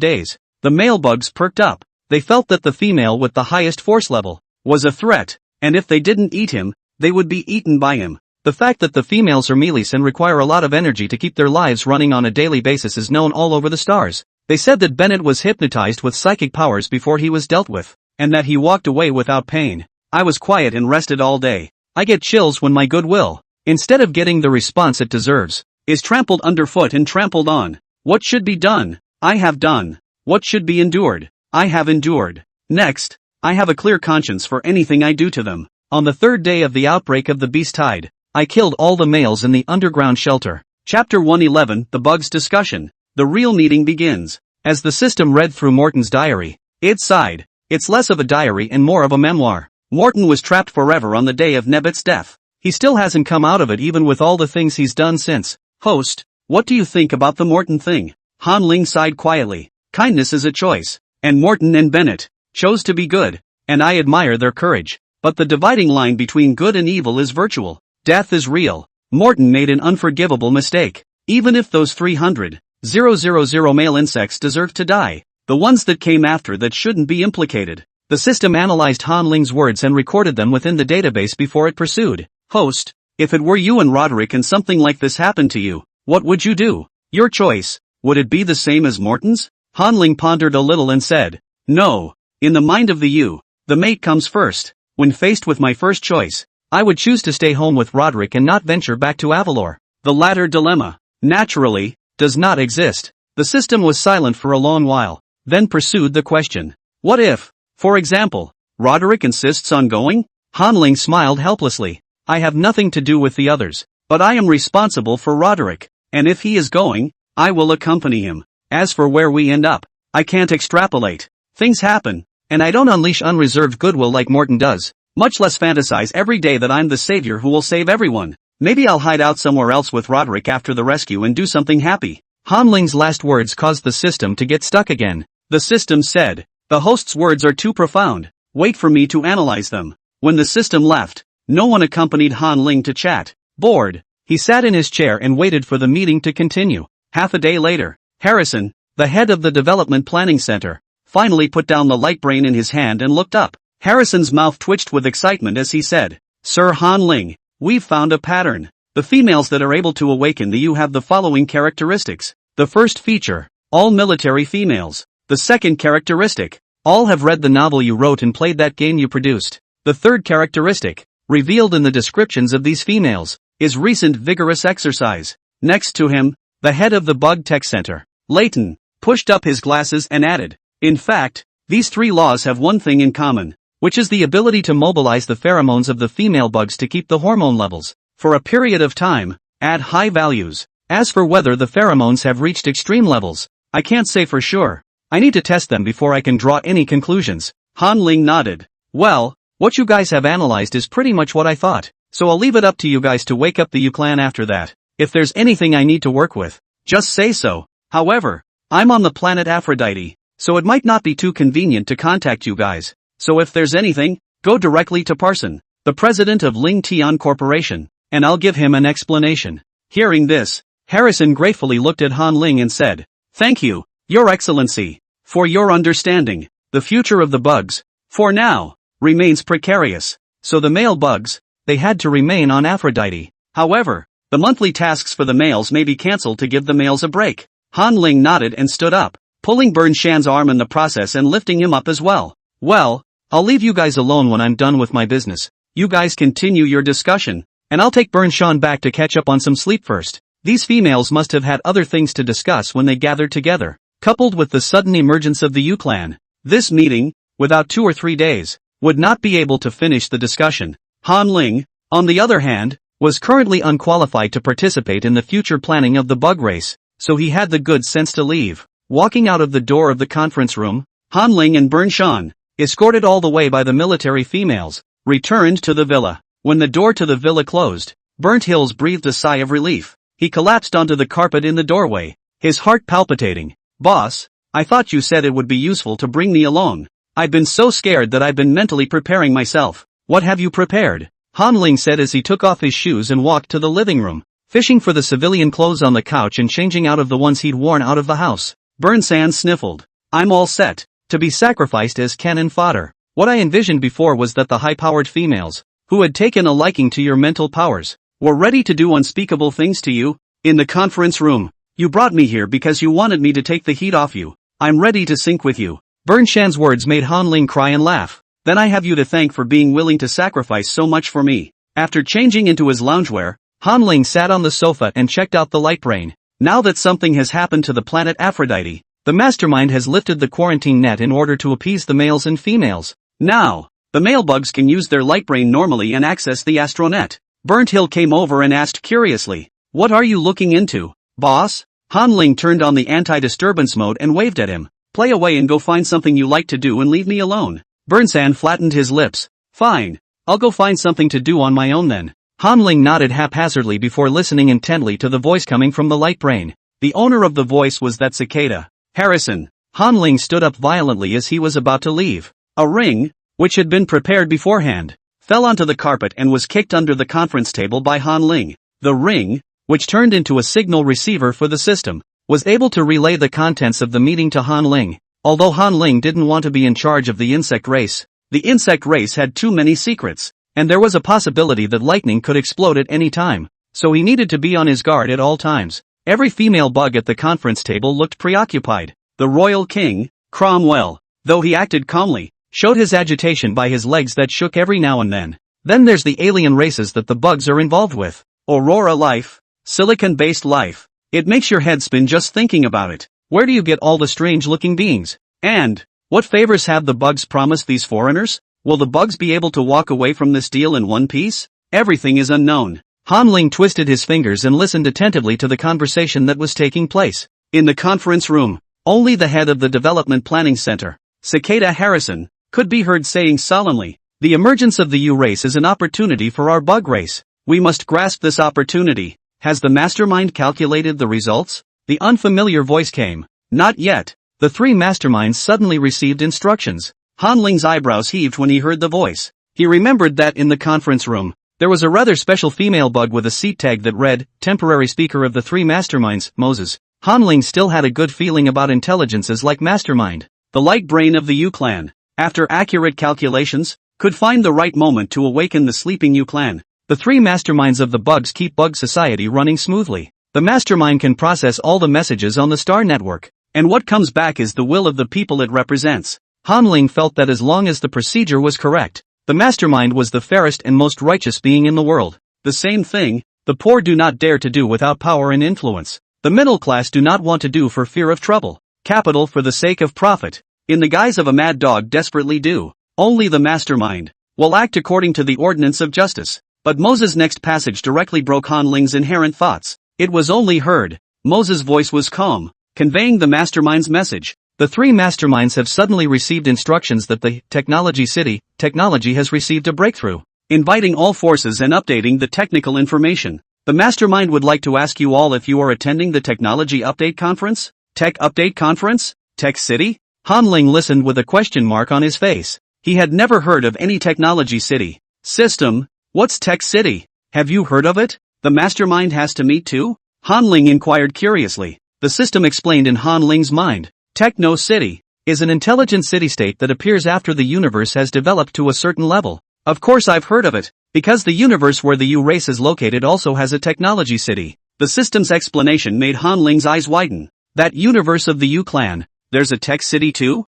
days, the male bugs perked up. They felt that the female with the highest force level was a threat, and if they didn't eat him, they would be eaten by him. The fact that the females are melees and require a lot of energy to keep their lives running on a daily basis is known all over the stars. They said that Bennett was hypnotized with psychic powers before he was dealt with, and that he walked away without pain. I was quiet and rested all day. I get chills when my goodwill, instead of getting the response it deserves, is trampled underfoot and trampled on. What should be done, I have done. What should be endured, I have endured. Next, I have a clear conscience for anything I do to them. On the 3rd day of the outbreak of the beast tide, I killed all the males in the underground shelter. Chapter 111, The Bugs Discussion. The real meeting begins. As the system read through Morton's diary, it sighed. It's less of a diary and more of a memoir. Morton was trapped forever on the day of Nebbit's death. He still hasn't come out of it even with all the things he's done since. Host, what do you think about the Morton thing? Han Ling sighed quietly. Kindness is a choice, and Morton and Bennett chose to be good. and I admire their courage. But the dividing line between good and evil is virtual. Death is real. Morton made an unforgivable mistake. Even if those 300,000 male insects deserve to die, the ones that came after that shouldn't be implicated. The system analyzed Han Ling's words and recorded them within the database before it pursued. Host, if it were you and Roderick and something like this happened to you, what would you do? Your choice. Would it be the same as Morton's? Han Ling pondered a little and said, no. In the mind of the mate comes first. When faced with my first choice, I would choose to stay home with Roderick and not venture back to Avalor. The latter dilemma, naturally, does not exist. The system was silent for a long while, then pursued the question. What if, for example, Roderick insists on going? Han Ling smiled helplessly. I have nothing to do with the others, but I am responsible for Roderick, and if he is going, I will accompany him. As for where we end up, I can't extrapolate. Things happen, and I don't unleash unreserved goodwill like Morton does, much less fantasize every day that I'm the savior who will save everyone. Maybe I'll hide out somewhere else with Roderick after the rescue and do something happy. Han Ling's last words caused the system to get stuck again. The system said, the host's words are too profound. Wait for me to analyze them. When the system left, no one accompanied Han Ling to chat. Bored, he sat in his chair and waited for the meeting to continue. Half a day later, Harrison, the head of the Development Planning Center, finally put down the light brain in his hand and looked up. Harrison's mouth twitched with excitement as he said, Sir Han Ling, we've found a pattern. The females that are able to awaken the have the following characteristics. The first feature, all military females. The second characteristic, all have read the novel you wrote and played that game you produced. The third characteristic, revealed in the descriptions of these females, is recent vigorous exercise. Next to him, the head of the Bug Tech Center, Layton, pushed up his glasses and added, in fact, these three laws have one thing in common, which is the ability to mobilize the pheromones of the female bugs to keep the hormone levels, for a period of time, at high values. As for whether the pheromones have reached extreme levels, I can't say for sure. I need to test them before I can draw any conclusions. Han Ling nodded. Well, what you guys have analyzed is pretty much what I thought, so I'll leave it up to you guys to wake up the clan after that. If there's anything I need to work with, just say so. However, I'm on the planet Aphrodite, so it might not be too convenient to contact you guys. So if there's anything, go directly to Parson, the president of Ling Tian Corporation, and I'll give him an explanation. Hearing this, Harrison gratefully looked at Han Ling and said, Thank you, Your Excellency, for your understanding. The future of the bugs, for now, remains precarious. So the male bugs, they had to remain on Aphrodite. However, the monthly tasks for the males may be cancelled to give the males a break. Han Ling nodded and stood up, pulling Bern Shan's arm in the process and lifting him up as well. Well, I'll leave you guys alone when I'm done with my business. You guys continue your discussion, and I'll take Bern Shan back to catch up on some sleep first. These females must have had other things to discuss when they gathered together. Coupled with the sudden emergence of the U-clan, this meeting, without 2 or 3 days, would not be able to finish the discussion. Han Ling, on the other hand, was currently unqualified to participate in the future planning of the bug race, so he had the good sense to leave. Walking out of the door of the conference room, Han Ling and Bern Shan, escorted all the way by the military females, returned to the villa. When the door to the villa closed, Burnt Hills breathed a sigh of relief. He collapsed onto the carpet in the doorway, his heart palpitating. Boss, I thought you said it would be useful to bring me along. I've been so scared that I've been mentally preparing myself. What have you prepared? Han Ling said as he took off his shoes and walked to the living room, fishing for the civilian clothes on the couch and changing out of the ones he'd worn out of the house. Bern San sniffled. I'm all set, to be sacrificed as cannon fodder. What I envisioned before was that the high-powered females, who had taken a liking to your mental powers, were ready to do unspeakable things to you. In the conference room, you brought me here because you wanted me to take the heat off you. I'm ready to sync with you. Bern Shan's words made Han Ling cry and laugh. Then I have you to thank for being willing to sacrifice so much for me. After changing into his loungewear, Han Ling sat on the sofa and checked out the light brain. Now that something has happened to the planet Aphrodite, the mastermind has lifted the quarantine net in order to appease the males and females. Now, the male bugs can use their light brain normally and access the astronet. Burnt Hill came over and asked curiously, What are you looking into, boss? Han Ling turned on the anti-disturbance mode and waved at him. Play away and go find something you like to do and leave me alone. Bernsan flattened his lips. Fine, I'll go find something to do on my own then. Han Ling nodded haphazardly before listening intently to the voice coming from the light brain. The owner of the voice was that cicada. Harrison. Han Ling stood up violently as he was about to leave. A ring, which had been prepared beforehand, fell onto the carpet and was kicked under the conference table by Han Ling. The ring, which turned into a signal receiver for the system, was able to relay the contents of the meeting to Han Ling. Although Han Ling didn't want to be in charge of the insect race, the insect race had too many secrets, and there was a possibility that lightning could explode at any time, so he needed to be on his guard at all times. Every female bug at the conference table looked preoccupied. The royal king, Cromwell, though he acted calmly, showed his agitation by his legs that shook every now and then. Then there's the alien races that the bugs are involved with. Aurora life, silicon-based life. It makes your head spin just thinking about it. Where do you get all the strange-looking beings? And what favors have the bugs promised these foreigners? Will the bugs be able to walk away from this deal in one piece? Everything is unknown. Han Ling twisted his fingers and listened attentively to the conversation that was taking place. In the conference room, only the head of the Development Planning Center, Cicada Harrison, could be heard saying solemnly, "The emergence of the U race is an opportunity for our bug race. We must grasp this opportunity. Has the mastermind calculated the results?" The unfamiliar voice came. Not yet. The three masterminds suddenly received instructions. Han Ling's eyebrows heaved when he heard the voice. He remembered that in the conference room, there was a rather special female bug with a seat tag that read, "Temporary Speaker of the Three Masterminds, Moses." Han Ling still had a good feeling about intelligences like Mastermind. The light brain of the U clan, after accurate calculations, could find the right moment to awaken the sleeping U clan. The three masterminds of the bugs keep bug society running smoothly. The mastermind can process all the messages on the star network, and what comes back is the will of the people it represents. Han Ling felt that as long as the procedure was correct, the mastermind was the fairest and most righteous being in the world. The same thing, the poor do not dare to do without power and influence. The middle class do not want to do for fear of trouble. Capital for the sake of profit, in the guise of a mad dog desperately do. Only the mastermind will act according to the ordinance of justice. But Moses' next passage directly broke Han Ling's inherent thoughts. It was only heard. Moses' voice was calm, conveying the mastermind's message. The three masterminds have suddenly received instructions that the technology has received a breakthrough, inviting all forces and updating the technical information. The mastermind would like to ask you all if you are attending the Technology Update Conference? Tech Update Conference? Tech City? Han Ling listened with a question mark on his face. He had never heard of any technology city. System, what's Tech City? Have you heard of it? The mastermind has to meet too? Han Ling inquired curiously. The system explained in Han Ling's mind. Techno City is an intelligent city-state that appears after the universe has developed to a certain level. Of course I've heard of it, because the universe where the U race is located also has a technology city. The system's explanation made Han Ling's eyes widen. That universe of the U clan, there's a tech city too?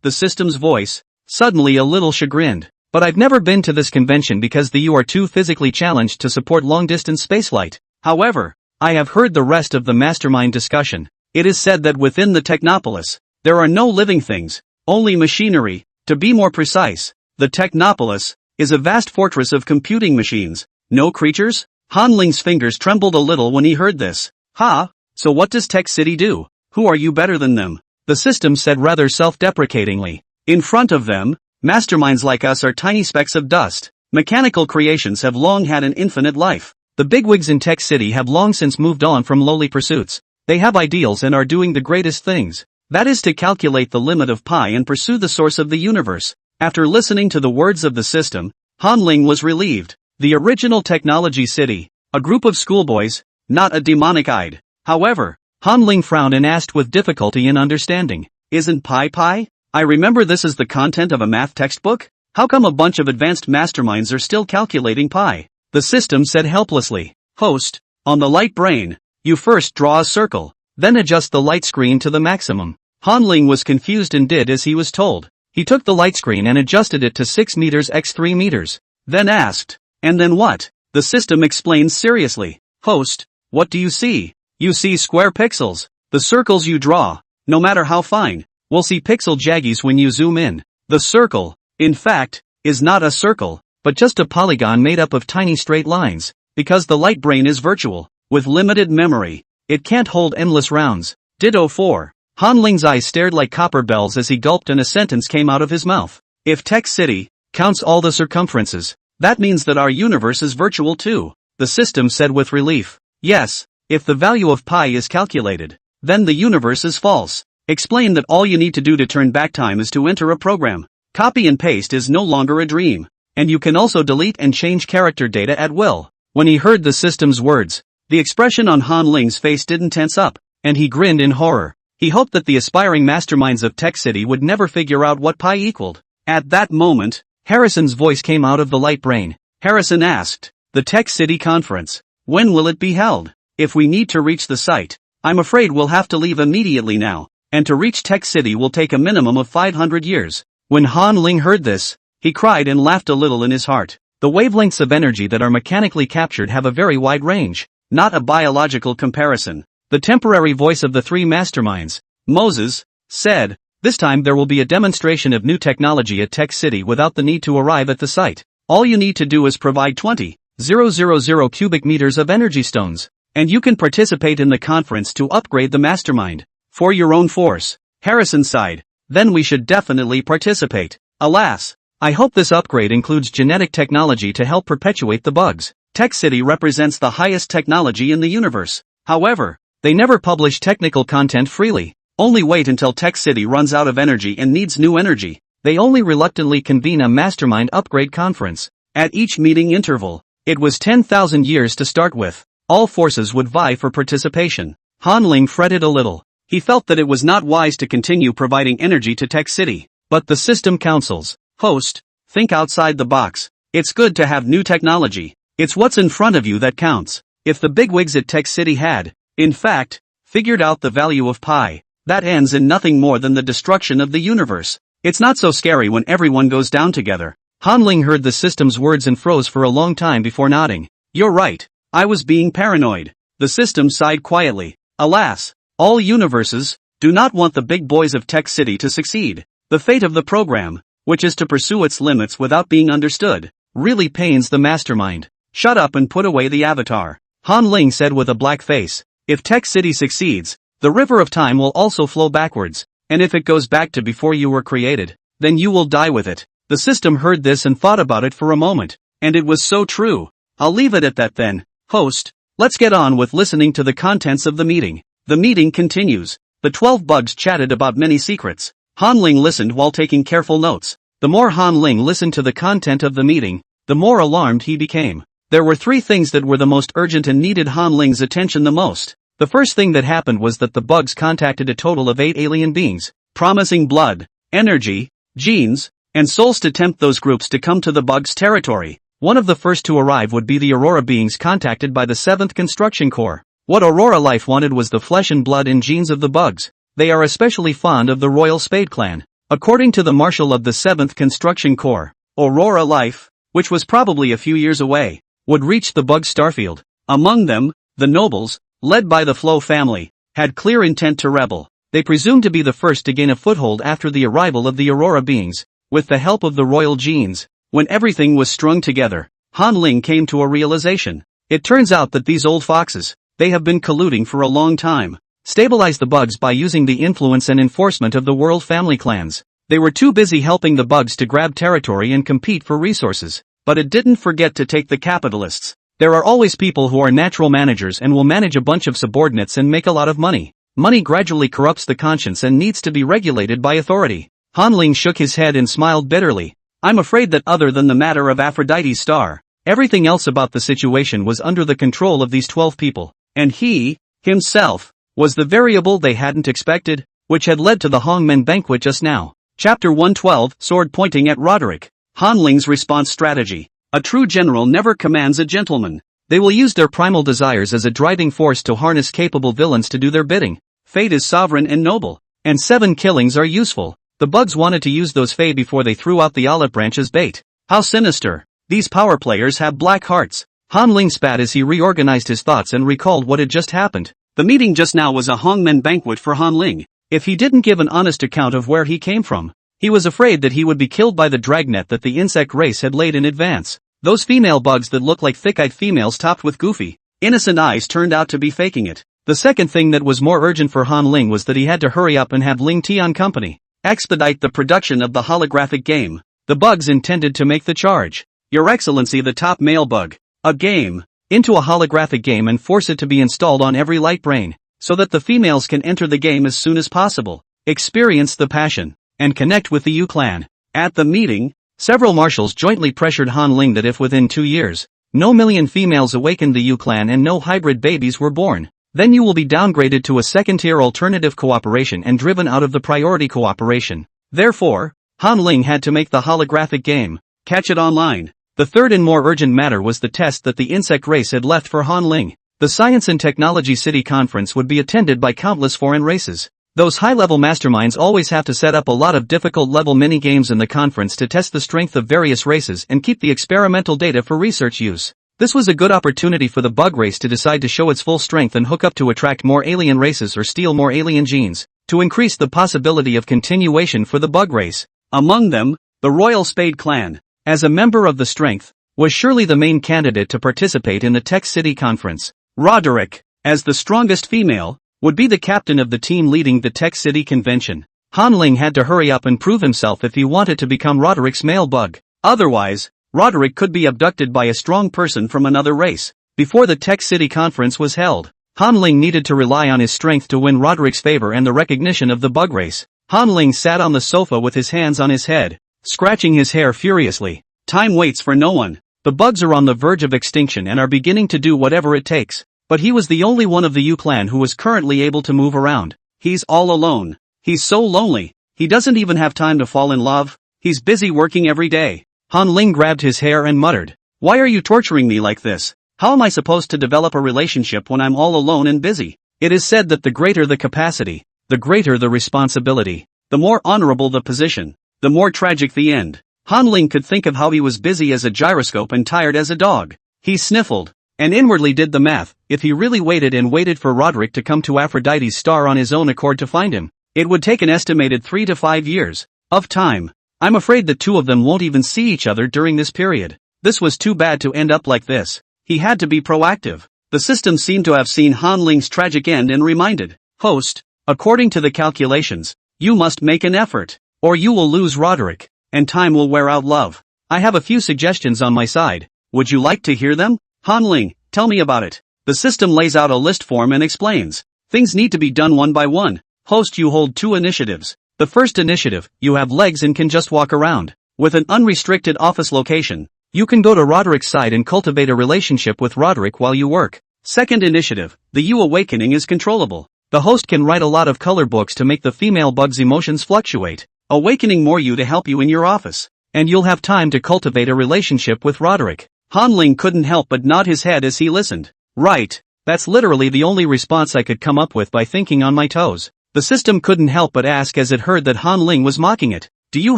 The system's voice, suddenly a little chagrined. But I've never been to this convention because the U are too physically challenged to support long-distance spaceflight. However, I have heard the rest of the mastermind discussion. It is said that within the Technopolis, there are no living things, only machinery. To be more precise, the Technopolis is a vast fortress of computing machines. No creatures? Han Ling's fingers trembled a little when he heard this. So what does Tech City do? Who are you better than them? The system said rather self-deprecatingly. In front of them, masterminds like us are tiny specks of dust. Mechanical creations have long had an infinite life. The bigwigs in Tech City have long since moved on from lowly pursuits. They have ideals and are doing the greatest things. That is to calculate the limit of pi and pursue the source of the universe. After listening to the words of the system, Han Ling was relieved. The original technology city, a group of schoolboys, not a demonic-eyed. However, Han Ling frowned and asked with difficulty in understanding. Isn't pi? I remember this is the content of a math textbook? How come a bunch of advanced masterminds are still calculating pi? The system said helplessly. Host, on the light brain, you first draw a circle, then adjust the light screen to the maximum. Han Ling was confused and did as he was told. He took the light screen and adjusted it to 6 meters x 3 meters. Then asked, and then what? The system explained seriously. Host, what do you see? You see square pixels. The circles you draw, no matter how fine, will see pixel jaggies when you zoom in. The circle, in fact, is not a circle, but just a polygon made up of tiny straight lines. Because the light brain is virtual, with limited memory, it can't hold endless rounds. Ditto 4. Han Ling's eyes stared like copper bells as he gulped and a sentence came out of his mouth. If Tech City counts all the circumferences, that means that our universe is virtual too, the system said with relief. Yes, if the value of pi is calculated, then the universe is false. Explain that all you need to do to turn back time is to enter a program. Copy and paste is no longer a dream. And you can also delete and change character data at will. When he heard the system's words, the expression on Han Ling's face didn't tense up, and he grinned in horror. He hoped that the aspiring masterminds of Tech City would never figure out what pi equaled. At that moment, Harrison's voice came out of the light brain. Harrison asked, "The Tech City conference. When will it be held? If we need to reach the site, I'm afraid we'll have to leave immediately now, and to reach Tech City will take a minimum of 500 years. When Han Ling heard this, he cried and laughed a little in his heart. The wavelengths of energy that are mechanically captured have a very wide range, not a biological comparison. The temporary voice of the three masterminds, Moses, said, "This time there will be a demonstration of new technology at Tech City without the need to arrive at the site. All you need to do is provide 20,000 cubic meters of energy stones, and you can participate in the conference to upgrade the mastermind. For your own force." Harrison sighed. "Then we should definitely participate. Alas, I hope this upgrade includes genetic technology to help perpetuate the bugs. Tech City represents the highest technology in the universe. However, they never publish technical content freely. Only wait until Tech City runs out of energy and needs new energy. They only reluctantly convene a mastermind upgrade conference. At each meeting interval, it was 10,000 years to start with. All forces would vie for participation." Han Ling fretted a little. He felt that it was not wise to continue providing energy to Tech City. But the system counsels, "Host, think outside the box. It's good to have new technology. It's what's in front of you that counts." If the bigwigs at Tech City had, in fact, figured out the value of pi, that ends in nothing more than the destruction of the universe. It's not so scary when everyone goes down together. Han Ling heard the system's words and froze for a long time before nodding. "You're right. I was being paranoid." The system sighed quietly. "Alas, all universes do not want the big boys of Tech City to succeed. The fate of the program, which is to pursue its limits without being understood, really pains the mastermind." "Shut up and put away the avatar," Han Ling said with a black face. "If Tech City succeeds, the river of time will also flow backwards, and if it goes back to before you were created, then you will die with it." The system heard this and thought about it for a moment, and it was so true. "I'll leave it at that then. Host, let's get on with listening to the contents of the meeting." The meeting continues. The 12 bugs chatted about many secrets. Han Ling listened while taking careful notes. The more Han Ling listened to the content of the meeting, the more alarmed he became. There were three things that were the most urgent and needed Han Ling's attention the most. The first thing that happened was that the bugs contacted a total of 8 alien beings, promising blood, energy, genes, and souls to tempt those groups to come to the bugs' territory. One of the first to arrive would be the Aurora beings contacted by the 7th Construction Corps. What Aurora Life wanted was the flesh and blood and genes of the bugs. They are especially fond of the Royal Spade clan. According to the Marshal of the 7th Construction Corps, Aurora Life, which was probably a few years away, would reach the bug starfield. Among them, the nobles, led by the Flo family, had clear intent to rebel. They presumed to be the first to gain a foothold after the arrival of the Aurora beings, with the help of the royal genes. When everything was strung together, Han Ling came to a realization. It turns out that these old foxes, they have been colluding for a long time. Stabilize the bugs by using the influence and enforcement of the world family clans. They were too busy helping the bugs to grab territory and compete for resources. But it didn't forget to take the capitalists. There are always people who are natural managers and will manage a bunch of subordinates and make a lot of money. Money gradually corrupts the conscience and needs to be regulated by authority. Han Ling shook his head and smiled bitterly. "I'm afraid that other than the matter of Aphrodite's star, everything else about the situation was under the control of these 12 people. And he, himself, was the variable they hadn't expected, which had led to the Hongmen banquet just now." Chapter 112, Sword pointing at Roderick. Han Ling's response strategy. A true general never commands a gentleman. They will use their primal desires as a driving force to harness capable villains to do their bidding. Fate is sovereign and noble, and 7 killings are useful. The bugs wanted to use those Fae before they threw out the olive branch as bait. How sinister. These power players have black hearts. Han Ling spat as he reorganized his thoughts and recalled what had just happened. The meeting just now was a Hongmen banquet for Han Ling. If he didn't give an honest account of where he came from, he was afraid that he would be killed by the dragnet that the insect race had laid in advance. Those female bugs that look like thick-eyed females topped with goofy, innocent eyes turned out to be faking it. The second thing that was more urgent for Han Ling was that he had to hurry up and have Ling Tian company expedite the production of the holographic game. The bugs intended to make the charge. "Your Excellency, the top male bug. A game. Into a holographic game and force it to be installed on every light brain, so that the females can enter the game as soon as possible, experience the passion, and connect with the U clan. At the meeting, several marshals jointly pressured Han Ling that if within 2 years, no million females awakened the Yu clan and no hybrid babies were born, then you will be downgraded to a second-tier alternative cooperation and driven out of the priority cooperation. Therefore, Han Ling had to make the holographic game. Catch it online. The third and more urgent matter was the test that the insect race had left for Han Ling. The Science and Technology City Conference would be attended by countless foreign races. Those high-level masterminds always have to set up a lot of difficult-level mini-games in the conference to test the strength of various races and keep the experimental data for research use. This was a good opportunity for the bug race to decide to show its full strength and hook up to attract more alien races or steal more alien genes, to increase the possibility of continuation for the bug race. Among them, the Royal Spade clan, as a member of the Strength, was surely the main candidate to participate in the Tech City Conference. Roderick, as the strongest female, would be the captain of the team leading the Tech City Convention. Han Ling had to hurry up and prove himself if he wanted to become Roderick's male bug. Otherwise, Roderick could be abducted by a strong person from another race. Before the Tech City Conference was held, Han Ling needed to rely on his strength to win Roderick's favor and the recognition of the bug race. Han Ling sat on the sofa with his hands on his head, scratching his hair furiously. Time waits for no one. The bugs are on the verge of extinction and are beginning to do whatever it takes. But he was the only one of the Yu clan who was currently able to move around. He's all alone. He's so lonely. He doesn't even have time to fall in love. He's busy working every day. Han Ling grabbed his hair and muttered, "Why are you torturing me like this? How am I supposed to develop a relationship when I'm all alone and busy?" It is said that the greater the capacity, the greater the responsibility. The more honorable the position, the more tragic the end. Han Ling could think of how he was busy as a gyroscope and tired as a dog. He sniffled, and inwardly did the math. If he really waited and waited for Roderick to come to Aphrodite's star on his own accord to find him, it would take an estimated 3 to 5 years of time. I'm afraid the two of them won't even see each other during this period. This was too bad to end up like this. He had to be proactive. The system seemed to have seen Han Ling's tragic end and reminded, "Host, according to the calculations, you must make an effort, or you will lose Roderick, and time will wear out love. I have a few suggestions on my side. Would you like to hear them?" Han Ling, tell me about it. The system lays out a list form and explains. Things need to be done one by one. Host, you hold 2 initiatives. The first initiative, you have legs and can just walk around. With an unrestricted office location, you can go to Roderick's side and cultivate a relationship with Roderick while you work. Second initiative, the Yu awakening is controllable. The host can write a lot of color books to make the female bug's emotions fluctuate, awakening more Yu to help you in your office. And you'll have time to cultivate a relationship with Roderick. Han Ling couldn't help but nod his head as he listened. Right, that's literally the only response I could come up with by thinking on my toes. The system couldn't help but ask as it heard that Han Ling was mocking it. Do you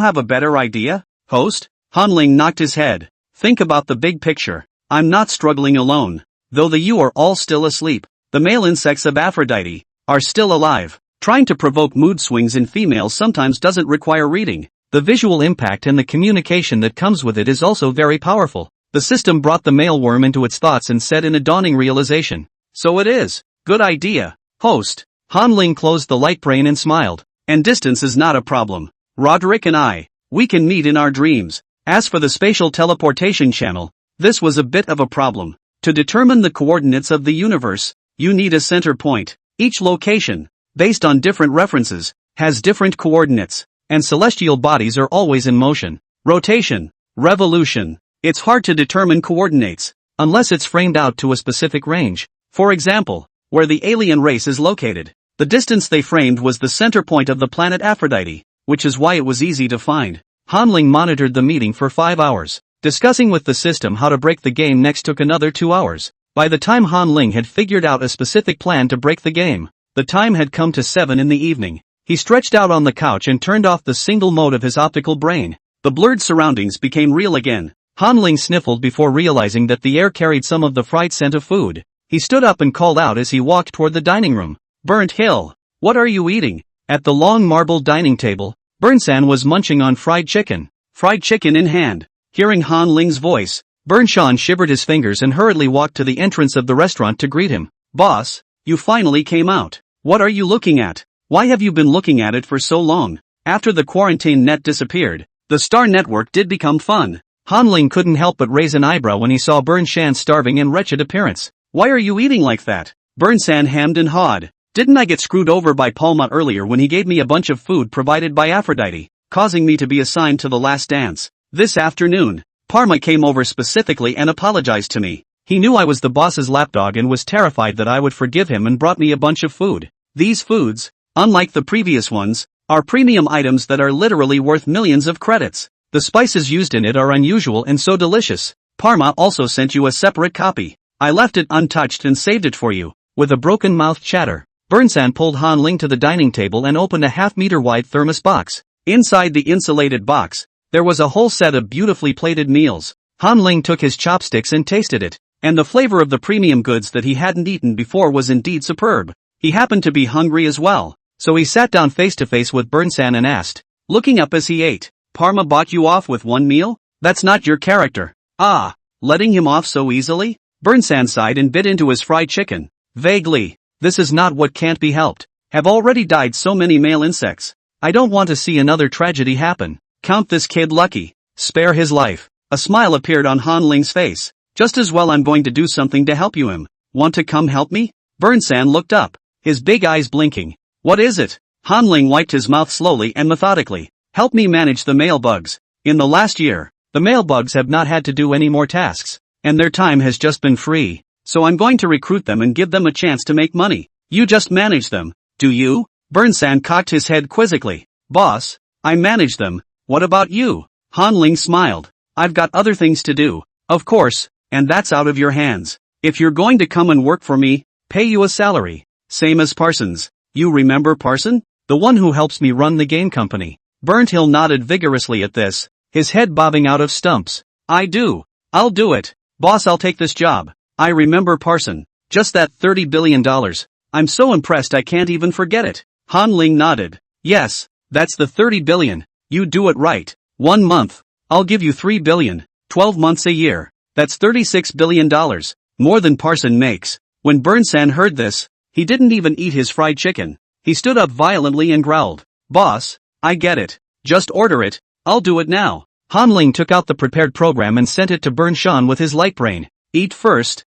have a better idea, host? Han Ling knocked his head. Think about the big picture. I'm not struggling alone. Though the Yu are all still asleep, the male insects of Aphrodite are still alive. Trying to provoke mood swings in females sometimes doesn't require reading. The visual impact and the communication that comes with it is also very powerful. The system brought the male worm into its thoughts and said in a dawning realization, "So it is. Good idea, host." Han Ling closed the light brain and smiled. And distance is not a problem. Roderick and we can meet in our dreams. As for the spatial teleportation channel, this was a bit of a problem. To determine the coordinates of the universe, you need a center point. Each location, based on different references, has different coordinates, and celestial bodies are always in motion. Rotation, revolution. It's hard to determine coordinates, unless it's framed out to a specific range. For example, where the alien race is located. The distance they framed was the center point of the planet Aphrodite, which is why it was easy to find. Han Ling monitored the meeting for 5 hours. Discussing with the system how to break the game next took another 2 hours. By the time Han Ling had figured out a specific plan to break the game, the time had come to 7 in the evening. He stretched out on the couch and turned off the single mode of his optical brain. The blurred surroundings became real again. Han Ling sniffled before realizing that the air carried some of the fried scent of food. He stood up and called out as he walked toward the dining room. "Burnt Hill, what are you eating?" At the long marble dining table, Burnsan was munching on fried chicken in hand. Hearing Han Ling's voice, Burnshan shivered his fingers and hurriedly walked to the entrance of the restaurant to greet him. "Boss, you finally came out. What are you looking at? Why have you been looking at it for so long?" After the quarantine net disappeared, the Star Network did become fun. Han Ling couldn't help but raise an eyebrow when he saw Burnshan's starving and wretched appearance. "Why are you eating like that?" Burnsan hemmed and hawed. "Didn't I get screwed over by Palma earlier when he gave me a bunch of food provided by Aphrodite? causing me to be assigned to the last dance. This afternoon, Parma came over specifically and apologized to me. He knew I was the boss's lapdog and was terrified that I would forgive him and brought me a bunch of food. These foods, unlike the previous ones, are premium items that are literally worth millions of credits. The spices used in it are unusual and so delicious. Parma also sent you a separate copy. I left it untouched and saved it for you. With a broken-mouthed chatter, Burnsan pulled Han Ling to the dining table and opened a half-meter-wide thermos box. Inside the insulated box, there was a whole set of beautifully plated meals. Han Ling took his chopsticks and tasted it, and the flavor of the premium goods that he hadn't eaten before was indeed superb. He happened to be hungry as well, so he sat down face-to-face with Burnsan and asked, looking up as he ate, "Parma bought you off with one meal? That's not your character." "Ah, letting him off so easily?" Burnsan sighed and bit into his fried chicken. Vaguely, "This is not what can't be helped. Have already died so many male insects. I don't want to see another tragedy happen. Count this kid lucky. Spare his life." A smile appeared on Han Ling's face. "Just as well I'm going to do something to help you him. Want to come help me?" Burnsan looked up, his big eyes blinking. "What is it?" Han Ling wiped his mouth slowly and methodically. "Help me manage the male bugs. In the last year, the male bugs have not had to do any more tasks, and their time has just been free. So I'm going to recruit them and give them a chance to make money. You just manage them, do you?" Burnsan cocked his head quizzically. "Boss, I manage them. What about you?" Han Ling smiled. "I've got other things to do, of course, and that's out of your hands. If you're going to come and work for me, pay you a salary. Same as Parsons. You remember Parson? The one who helps me run the game company." Burnthill nodded vigorously at this, his head bobbing out of stumps. "I do. I'll do it. Boss, I'll take this job. I remember Parson. Just that $30 billion. I'm so impressed I can't even forget it." Han Ling nodded. "Yes, that's the 30 billion. You do it right. 1 month. I'll give you 3 billion. 12 months a year. That's $36 billion. More than Parson makes." When Burnsan heard this, he didn't even eat his fried chicken. He stood up violently and growled, "Boss, I get it. Just order it. I'll do it now." Han Ling took out the prepared program and sent it to Burnshan with his light brain. Eat first.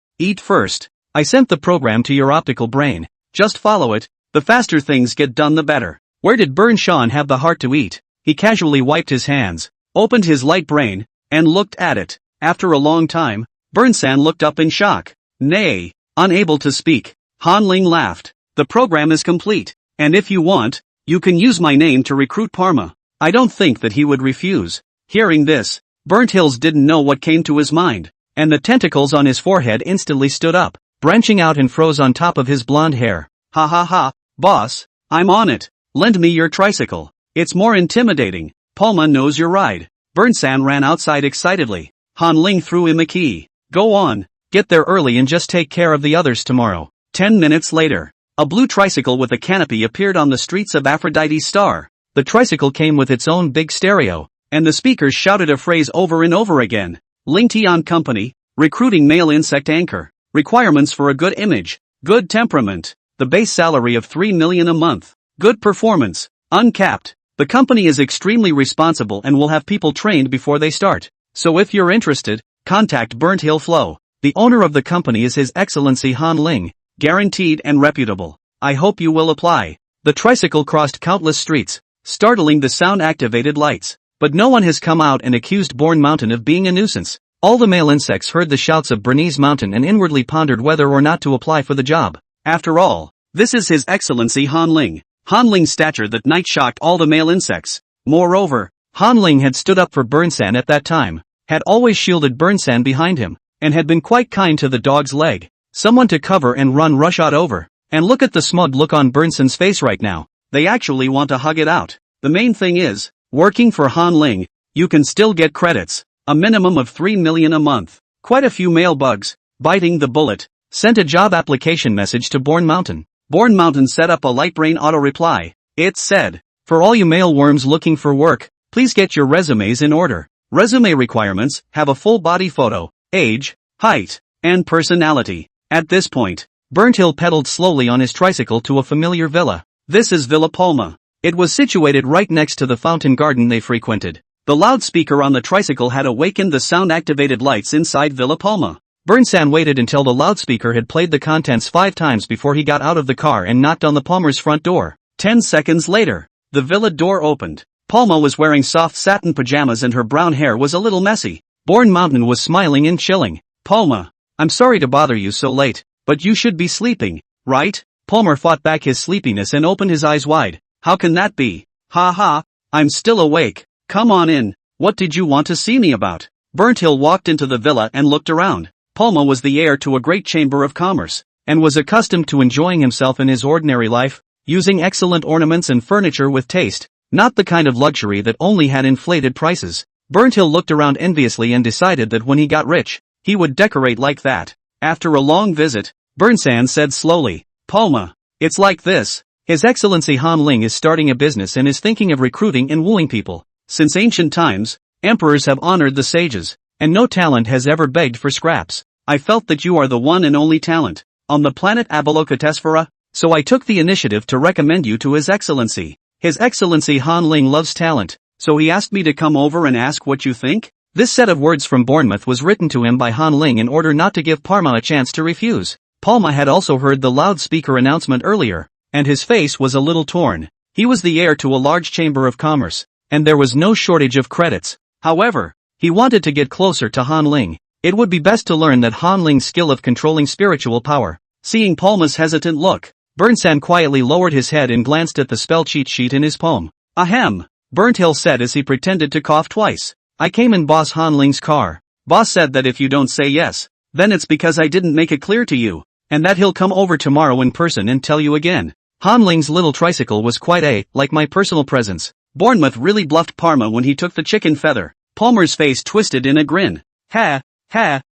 I sent the program to your optical brain. Just follow it. The faster things get done the better." Where did Burnshan have the heart to eat? He casually wiped his hands, opened his light brain, and looked at it. After a long time, Burnsan looked up in shock. Nay, unable to speak, Han Ling laughed. "The program is complete, and if you want, you can use my name to recruit Parma." I don't think that he would refuse. Hearing this, Burnthills didn't know what came to his mind, and the tentacles on his forehead instantly stood up, branching out and froze on top of his blonde hair. "Ha ha ha, boss, I'm on it. Lend me your tricycle. It's more intimidating. Palma knows your ride." Burnsan ran outside excitedly. Han Ling threw him a key. "Go on, get there early and just take care of the others tomorrow." 10 minutes later, a blue tricycle with a canopy appeared on the streets of Aphrodite's Star. The tricycle came with its own big stereo, and the speakers shouted a phrase over and over again. Ling Tian Company, recruiting male insect anchor. Requirements for a good image, good temperament, the base salary of 3 million a month, good performance, uncapped. The company is extremely responsible and will have people trained before they start. So if you're interested, contact Burnt Hill Flow. The owner of the company is His Excellency Han Ling, guaranteed and reputable. I hope you will apply. The tricycle crossed countless streets, startling the sound-activated lights. But no one has come out and accused Bourne Mountain of being a nuisance. All the male insects heard the shouts of Bernese Mountain and inwardly pondered whether or not to apply for the job. After all, this is His Excellency Han Ling. Han Ling's stature that night shocked all the male insects. Moreover, Han Ling had stood up for Burnsan at that time, had always shielded Burnsan behind him, and had been quite kind to the dog's leg. Someone to cover and run roughshod over. And look at the smug look on Burnsan's face right now. They actually want to hug it out. The main thing is, working for Han Ling, you can still get credits, a minimum of 3 million a month. Quite a few male bugs, biting the bullet, sent a job application message to Bourne Mountain. Bourne Mountain set up a light brain auto reply. It said, "For all you male worms looking for work, please get your resumes in order. Resume requirements, have a full body photo, age, height, and personality." At this point, Burntill pedaled slowly on his tricycle to a familiar villa. This is Villa Palma. It was situated right next to the fountain garden they frequented. The loudspeaker on the tricycle had awakened the sound-activated lights inside Villa Palma. Burnsan waited until the loudspeaker had played the contents 5 times before he got out of the car and knocked on the Palmer's front door. 10 seconds later, the villa door opened. Palma was wearing soft satin pajamas and her brown hair was a little messy. Born Mountain was smiling and chilling. Palma, I'm sorry to bother you so late, but you should be sleeping, right? Palmer fought back his sleepiness and opened his eyes wide. How can that be? Ha ha, I'm still awake. Come on in. What did you want to see me about? Burnhill walked into the villa and looked around. Palma was the heir to a great chamber of commerce, and was accustomed to enjoying himself in his ordinary life, using excellent ornaments and furniture with taste, not the kind of luxury that only had inflated prices. Burnhill looked around enviously and decided that when he got rich, he would decorate like that. After a long visit, Burnsan said slowly, Palma, it's like this. His Excellency Han Ling is starting a business and is thinking of recruiting and wooing people. Since ancient times, emperors have honored the sages, and no talent has ever begged for scraps. I felt that you are the one and only talent on the planet Avalokitesvara, so I took the initiative to recommend you to His Excellency. His Excellency Han Ling loves talent, so he asked me to come over and ask what you think. This set of words from Bournemouth was written to him by Han Ling in order not to give Parma a chance to refuse. Palma had also heard the loudspeaker announcement earlier, and his face was a little torn. He was the heir to a large chamber of commerce, and there was no shortage of credits. However, he wanted to get closer to Han Ling. It would be best to learn that Han Ling's skill of controlling spiritual power. Seeing Palma's hesitant look, Burnsan quietly lowered his head and glanced at the spell cheat sheet in his palm. Ahem, Burnhill said as he pretended to cough twice. I came in Boss Han Ling's car. Boss said that if you don't say yes, then it's because I didn't make it clear to you, and that he'll come over tomorrow in person and tell you again. Han Ling's little tricycle was quite like my personal presence. Bournemouth really bluffed Parma when he took the chicken feather. Palmer's face twisted in a grin. Ha,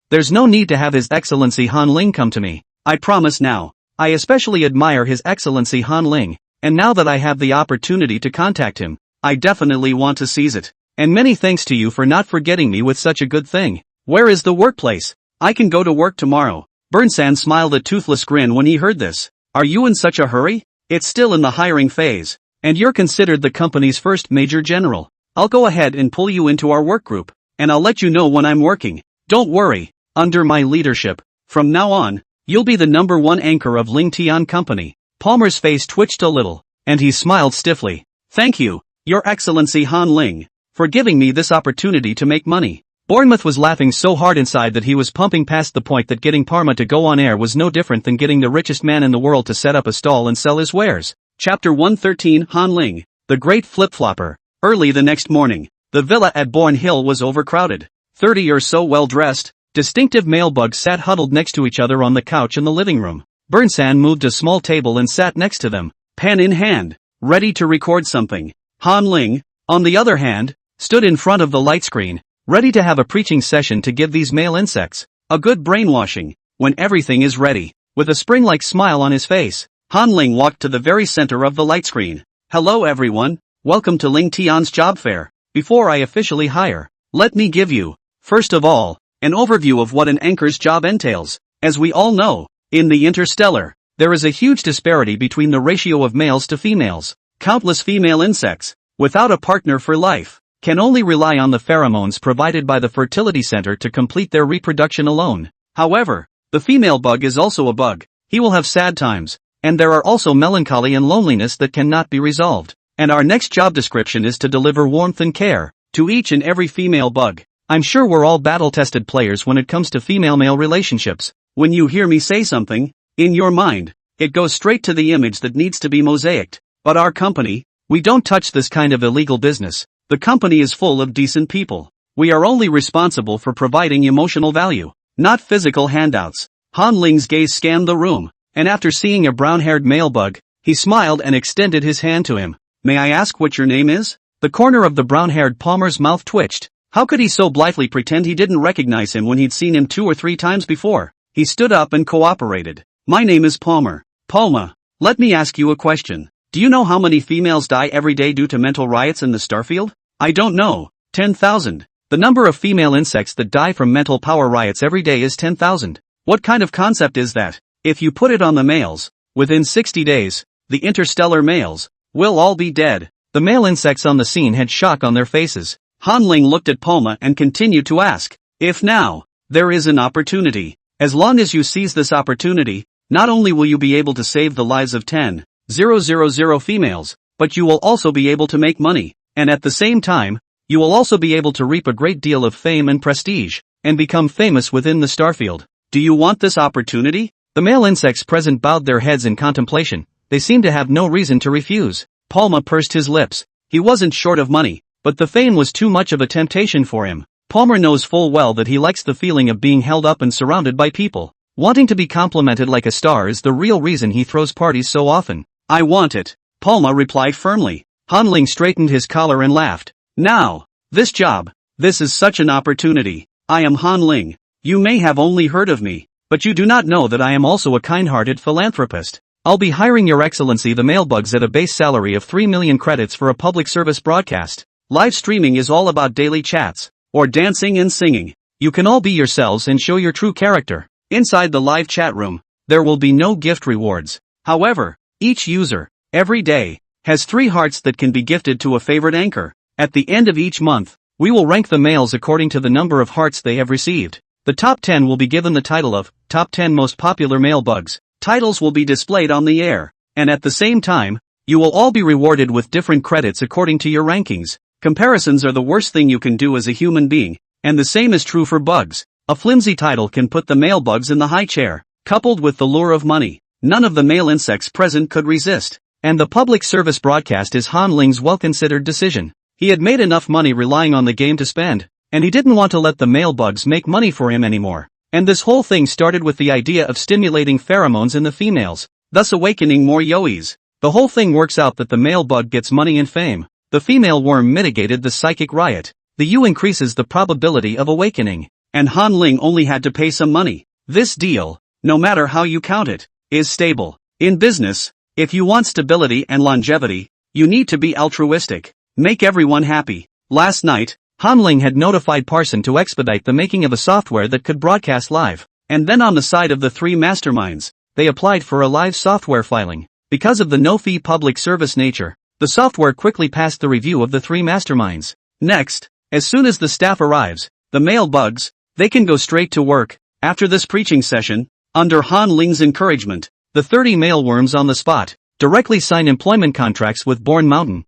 there's no need to have His Excellency Han Ling come to me. I promise now. I especially admire His Excellency Han Ling, and now that I have the opportunity to contact him, I definitely want to seize it. And many thanks to you for not forgetting me with such a good thing. Where is the workplace? I can go to work tomorrow. Burnsan smiled a toothless grin when he heard this. Are you in such a hurry? It's still in the hiring phase, and you're considered the company's first major general. I'll go ahead and pull you into our work group, and I'll let you know when I'm working. Don't worry, under my leadership, from now on, you'll be the #1 anchor of Ling Tian Company. Palmer's face twitched a little, and he smiled stiffly. Thank you, Your Excellency Han Ling, for giving me this opportunity to make money. Bournemouth was laughing so hard inside that he was pumping past the point that getting Parma to go on air was no different than getting the richest man in the world to set up a stall and sell his wares. Chapter 113 Han Ling, the Great Flip-Flopper. Early the next morning, the villa at Bourne Hill was overcrowded. 30 or so well-dressed, distinctive male bugs sat huddled next to each other on the couch in the living room. Burnsan moved a small table and sat next to them, pen in hand, ready to record something. Han Ling, on the other hand, stood in front of the light screen, ready to have a preaching session to give these male insects a good brainwashing. When everything is ready, with a spring-like smile on his face, Han Ling walked to the very center of the light screen. Hello everyone, welcome to Ling Tian's job fair. Before I officially hire, let me give you, first of all, an overview of what an anchor's job entails. As we all know, in the interstellar, there is a huge disparity between the ratio of males to females. Countless female insects, without a partner for life, can only rely on the pheromones provided by the fertility center to complete their reproduction alone. However, the female bug is also a bug. He will have sad times, and there are also melancholy and loneliness that cannot be resolved. And our next job description is to deliver warmth and care to each and every female bug. I'm sure we're all battle-tested players when it comes to female-male relationships. When you hear me say something, in your mind, it goes straight to the image that needs to be mosaicked. But our company, we don't touch this kind of illegal business. The company is full of decent people. We are only responsible for providing emotional value, not physical handouts. Han Ling's gaze scanned the room, and after seeing a brown-haired male bug, he smiled and extended his hand to him. May I ask what your name is? The corner of the brown-haired Palmer's mouth twitched. How could he so blithely pretend he didn't recognize him when he'd seen him 2 or 3 times before? He stood up and cooperated. My name is Palmer. Palma, let me ask you a question. Do you know how many females die every day due to mental riots in the starfield? I don't know. 10,000. The number of female insects that die from mental power riots every day is 10,000. What kind of concept is that? If you put it on the males, within 60 days, the interstellar males will all be dead. The male insects on the scene had shock on their faces. Han Ling looked at Palma and continued to ask, if now, there is an opportunity, as long as you seize this opportunity, not only will you be able to save the lives of 10,000 females, but you will also be able to make money. and at the same time, you will also be able to reap a great deal of fame and prestige, and become famous within the starfield. Do you want this opportunity? The male insects present bowed their heads in contemplation. They seemed to have no reason to refuse. Palma pursed his lips. He wasn't short of money, but the fame was too much of a temptation for him. Palmer knows full well that he likes the feeling of being held up and surrounded by people. Wanting to be complimented like a star is the real reason he throws parties so often. I want it, Palma replied firmly. Han Ling straightened his collar and laughed. Now, this job, this is such an opportunity. I am Han Ling. You may have only heard of me, but you do not know that I am also a kind-hearted philanthropist. I'll be hiring Your Excellency the Mailbugs at a base salary of 3 million credits for a public service broadcast. Live streaming is all about daily chats, or dancing and singing. You can all be yourselves and show your true character. Inside the live chat room, there will be no gift rewards. However, each user, every day, has 3 hearts that can be gifted to a favorite anchor. At the end of each month, we will rank the males according to the number of hearts they have received. The top 10 will be given the title of Top 10 Most Popular Male Bugs. Titles will be displayed on the air, and at the same time, you will all be rewarded with different credits according to your rankings. Comparisons are the worst thing you can do as a human being, and the same is true for bugs. A flimsy title can put the male bugs in the high chair, coupled with the lure of money. None of the male insects present could resist, and the public service broadcast is Han Ling's well-considered decision. He had made enough money relying on the game to spend, and he didn't want to let the male bugs make money for him anymore. And this whole thing started with the idea of stimulating pheromones in the females, thus awakening more yois. The whole thing works out that the male bug gets money and fame. The female worm mitigated the psychic riot. The U increases the probability of awakening, and Han Ling only had to pay some money. This deal, no matter how you count it, is stable. In business, if you want stability and longevity, you need to be altruistic. Make everyone happy. Last night, Han Ling had notified Parson to expedite the making of a software that could broadcast live. And then on the side of the 3 masterminds, they applied for a live software filing. Because of the no-fee public service nature, the software quickly passed the review of the 3 masterminds. Next, as soon as the staff arrives, the male bugs, they can go straight to work. After this preaching session, under Han Ling's encouragement, the 30 male worms on the spot directly sign employment contracts with Bourne Mountain.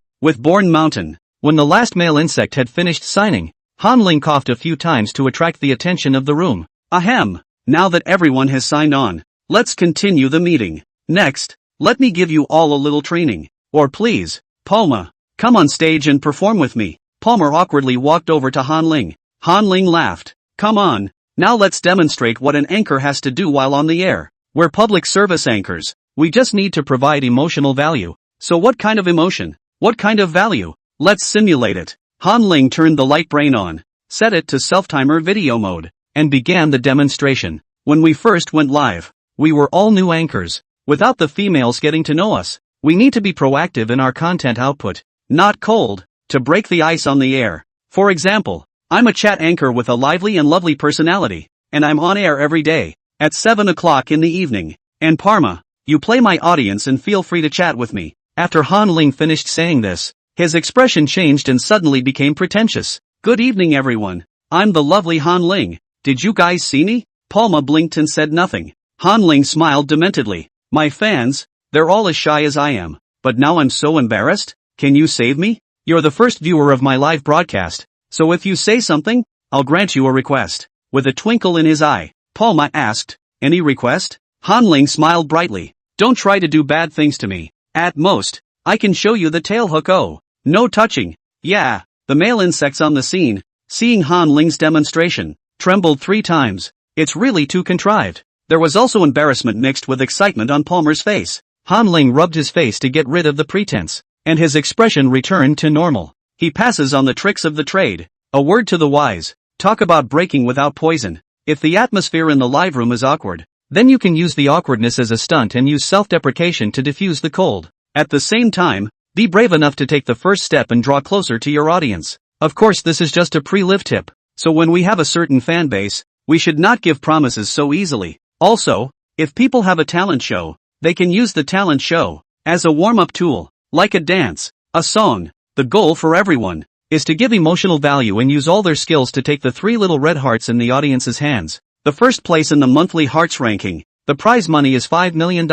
When the last male insect had finished signing, Han Ling coughed a few times to attract the attention of the room. Ahem, now that everyone has signed on, let's continue the meeting. Next, let me give you all a little training. Or please, Palma, come on stage and perform with me. Palmer awkwardly walked over to Han Ling. Han Ling laughed. Come on, now let's demonstrate what an anchor has to do while on the air. We're public service anchors. We just need to provide emotional value. So what kind of emotion? What kind of value? Let's simulate it. Han Ling turned the light brain on, set it to self-timer video mode, and began the demonstration. When we first went live, we were all new anchors, without the females getting to know us. We need to be proactive in our content output, not cold, to break the ice on the air. For example, I'm a chat anchor with a lively and lovely personality, and I'm on air every day, at 7 o'clock in the evening. And Parma, you play my audience and feel free to chat with me. After Han Ling finished saying this, his expression changed and suddenly became pretentious. Good evening everyone, I'm the lovely Han Ling. Did you guys see me? Palma blinked and said nothing. Han Ling smiled dementedly. My fans, they're all as shy as I am, but now I'm so embarrassed. Can you save me? You're the first viewer of my live broadcast, so if you say something, I'll grant you a request. With a twinkle in his eye, Palma asked, any request? Han Ling smiled brightly. Don't try to do bad things to me. At most, I can show you the tail hook. Oh, no touching. Yeah, the male insects on the scene, seeing Han Ling's demonstration, trembled 3 times. It's really too contrived. There was also embarrassment mixed with excitement on Palmer's face. Han Ling rubbed his face to get rid of the pretense, and his expression returned to normal. He passes on the tricks of the trade. A word to the wise. Talk about breaking without poison. If the atmosphere in the live room is awkward, then you can use the awkwardness as a stunt and use self-deprecation to diffuse the cold. At the same time, be brave enough to take the first step and draw closer to your audience. Of course, this is just a pre-live tip, so when we have a certain fan base, we should not give promises so easily. Also, if people have a talent show, they can use the talent show as a warm-up tool, like a dance, a song. The goal for everyone is to give emotional value and use all their skills to take the 3 little red hearts in the audience's hands. The first place in the monthly hearts ranking, the prize money is $5 million,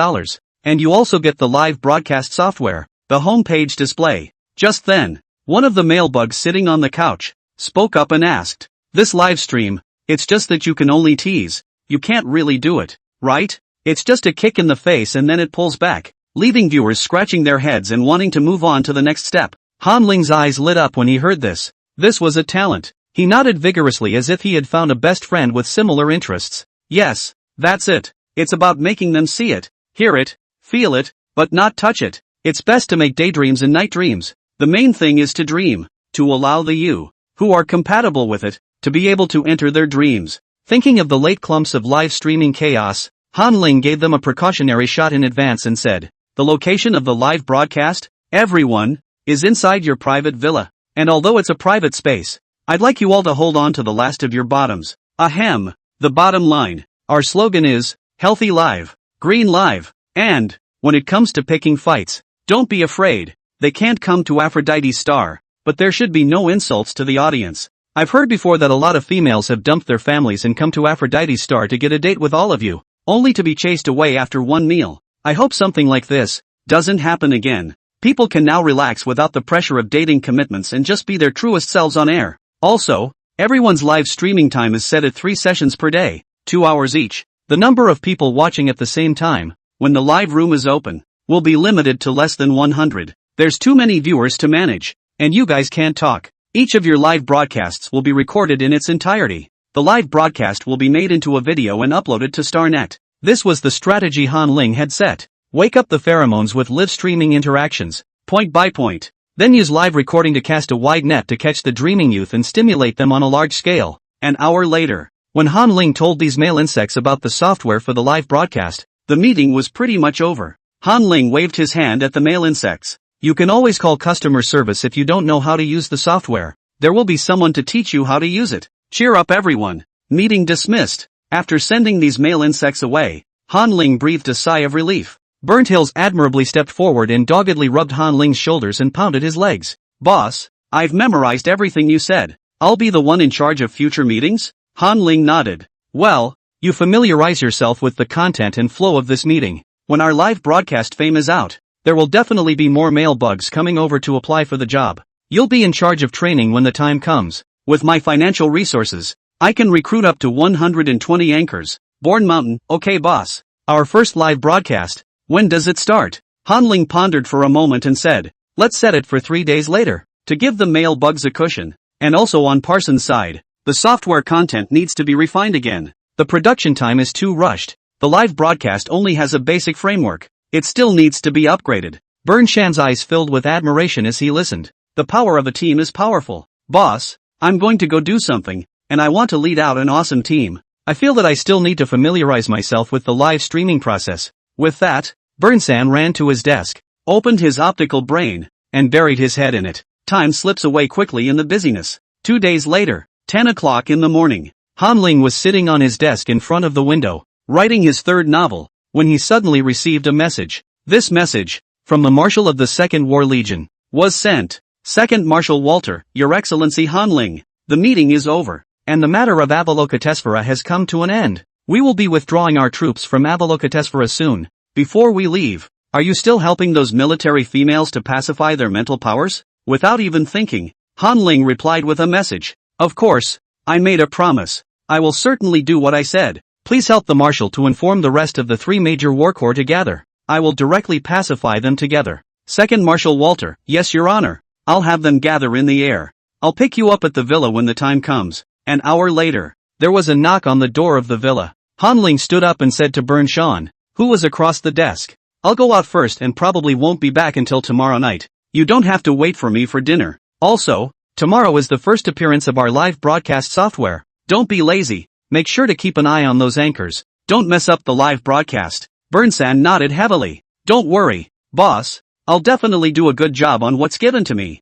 and you also get the live broadcast software, the homepage display. Just then, One of the male bugs sitting on the couch spoke up and asked, "This live stream, it's just that you can only tease. You can't really do it, right? It's just a kick in the face and then it pulls back," leaving viewers scratching their heads and wanting to move on to the next step. Han Ling's eyes lit up when he heard this. This was a talent. He nodded vigorously as if he had found a best friend with similar interests. Yes, that's it. It's about making them see it, hear it, feel it, but not touch it. It's best to make daydreams and night dreams. The main thing is to dream, to allow the you, who are compatible with it, to be able to enter their dreams. Thinking of the late clumps of live streaming chaos, Han Ling gave them a precautionary shot in advance and said, "The location of the live broadcast, everyone, is inside your private villa. And although it's a private space, I'd like you all to hold on to the last of your bottoms. Ahem, the bottom line. Our slogan is, healthy live, green live, and, when it comes to picking fights, don't be afraid. They can't come to Aphrodite's star, but there should be no insults to the audience. I've heard before that a lot of females have dumped their families and come to Aphrodite's star to get a date with all of you, only to be chased away after one meal. I hope something like this doesn't happen again. People can now relax without the pressure of dating commitments and just be their truest selves on air. Also, everyone's live streaming time is set at 3 sessions per day, 2 hours each. The number of people watching at the same time, when the live room is open, will be limited to less than 100. There's too many viewers to manage, and you guys can't talk. Each of your live broadcasts will be recorded in its entirety. The live broadcast will be made into a video and uploaded to StarNet. This was the strategy Han Ling had set. Wake up the pheromones with live streaming interactions, point by point. Then use live recording to cast a wide net to catch the dreaming youth and stimulate them on a large scale. An hour later, when Han Ling told these male insects about the software for the live broadcast, the meeting was pretty much over. Han Ling waved his hand at the male insects. You can always call customer service if you don't know how to use the software. There will be someone to teach you how to use it. Cheer up everyone. Meeting dismissed. After sending these male insects away, Han Ling breathed a sigh of relief. Burnt Hills admirably stepped forward and doggedly rubbed Han Ling's shoulders and pounded his legs. "Boss, I've memorized everything you said. I'll be the one in charge of future meetings?" Han Ling nodded. "Well, you familiarize yourself with the content and flow of this meeting. When our live broadcast fame is out, there will definitely be more male bugs coming over to apply for the job. You'll be in charge of training when the time comes. With my financial resources, I can recruit up to 120 anchors. Born Mountain, okay boss. Our first live broadcast, when does it start?" Han Ling pondered for a moment and said, "Let's set it for 3 days later, to give the male bugs a cushion. And also on Parsons' side, the software content needs to be refined again. The production time is too rushed. The live broadcast only has a basic framework. It still needs to be upgraded." Burn Shan's eyes filled with admiration as he listened. The power of a team is powerful. "Boss, I'm going to go do something, and I want to lead out an awesome team. I feel that I still need to familiarize myself with the live streaming process." With that, Burnsan ran to his desk, opened his optical brain, and buried his head in it. Time slips away quickly in the busyness. 2 days later, 10 o'clock in the morning, Han Ling was sitting on his desk in front of the window, writing his third novel, when he suddenly received a message. This message, from the Marshal of the 2nd War Legion, was sent. "Second Marshal Walter, Your Excellency Han Ling, the meeting is over, and the matter of Avalokitesvara has come to an end. We will be withdrawing our troops from Avalokitesvara soon. Before we leave, are you still helping those military females to pacify their mental powers?" Without even thinking, Han Ling replied with a message. "Of course, I made a promise. I will certainly do what I said. Please help the Marshal to inform the rest of the 3 major war corps to gather. I will directly pacify them together." "Second Marshal Walter, yes your honor. I'll have them gather in the air. I'll pick you up at the villa when the time comes." An hour later, there was a knock on the door of the villa. Han Ling stood up and said to Burn Shan, who was across the desk, "I'll go out first and probably won't be back until tomorrow night. You don't have to wait for me for dinner. Also, tomorrow is the first appearance of our live broadcast software. Don't be lazy. Make sure to keep an eye on those anchors. Don't mess up the live broadcast." Burnsan nodded heavily. "Don't worry, boss. I'll definitely do a good job on what's given to me."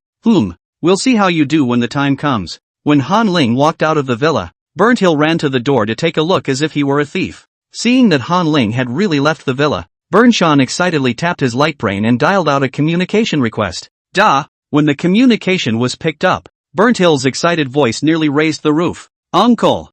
We'll see how you do when the time comes." When Han Ling walked out of the villa, Burnt Hill ran to the door to take a look as if he were a thief. Seeing that Han Ling had really left the villa, Burn Shan excitedly tapped his light brain and dialed out a communication request. When the communication was picked up, Burnt Hill's excited voice nearly raised the roof. Uncle,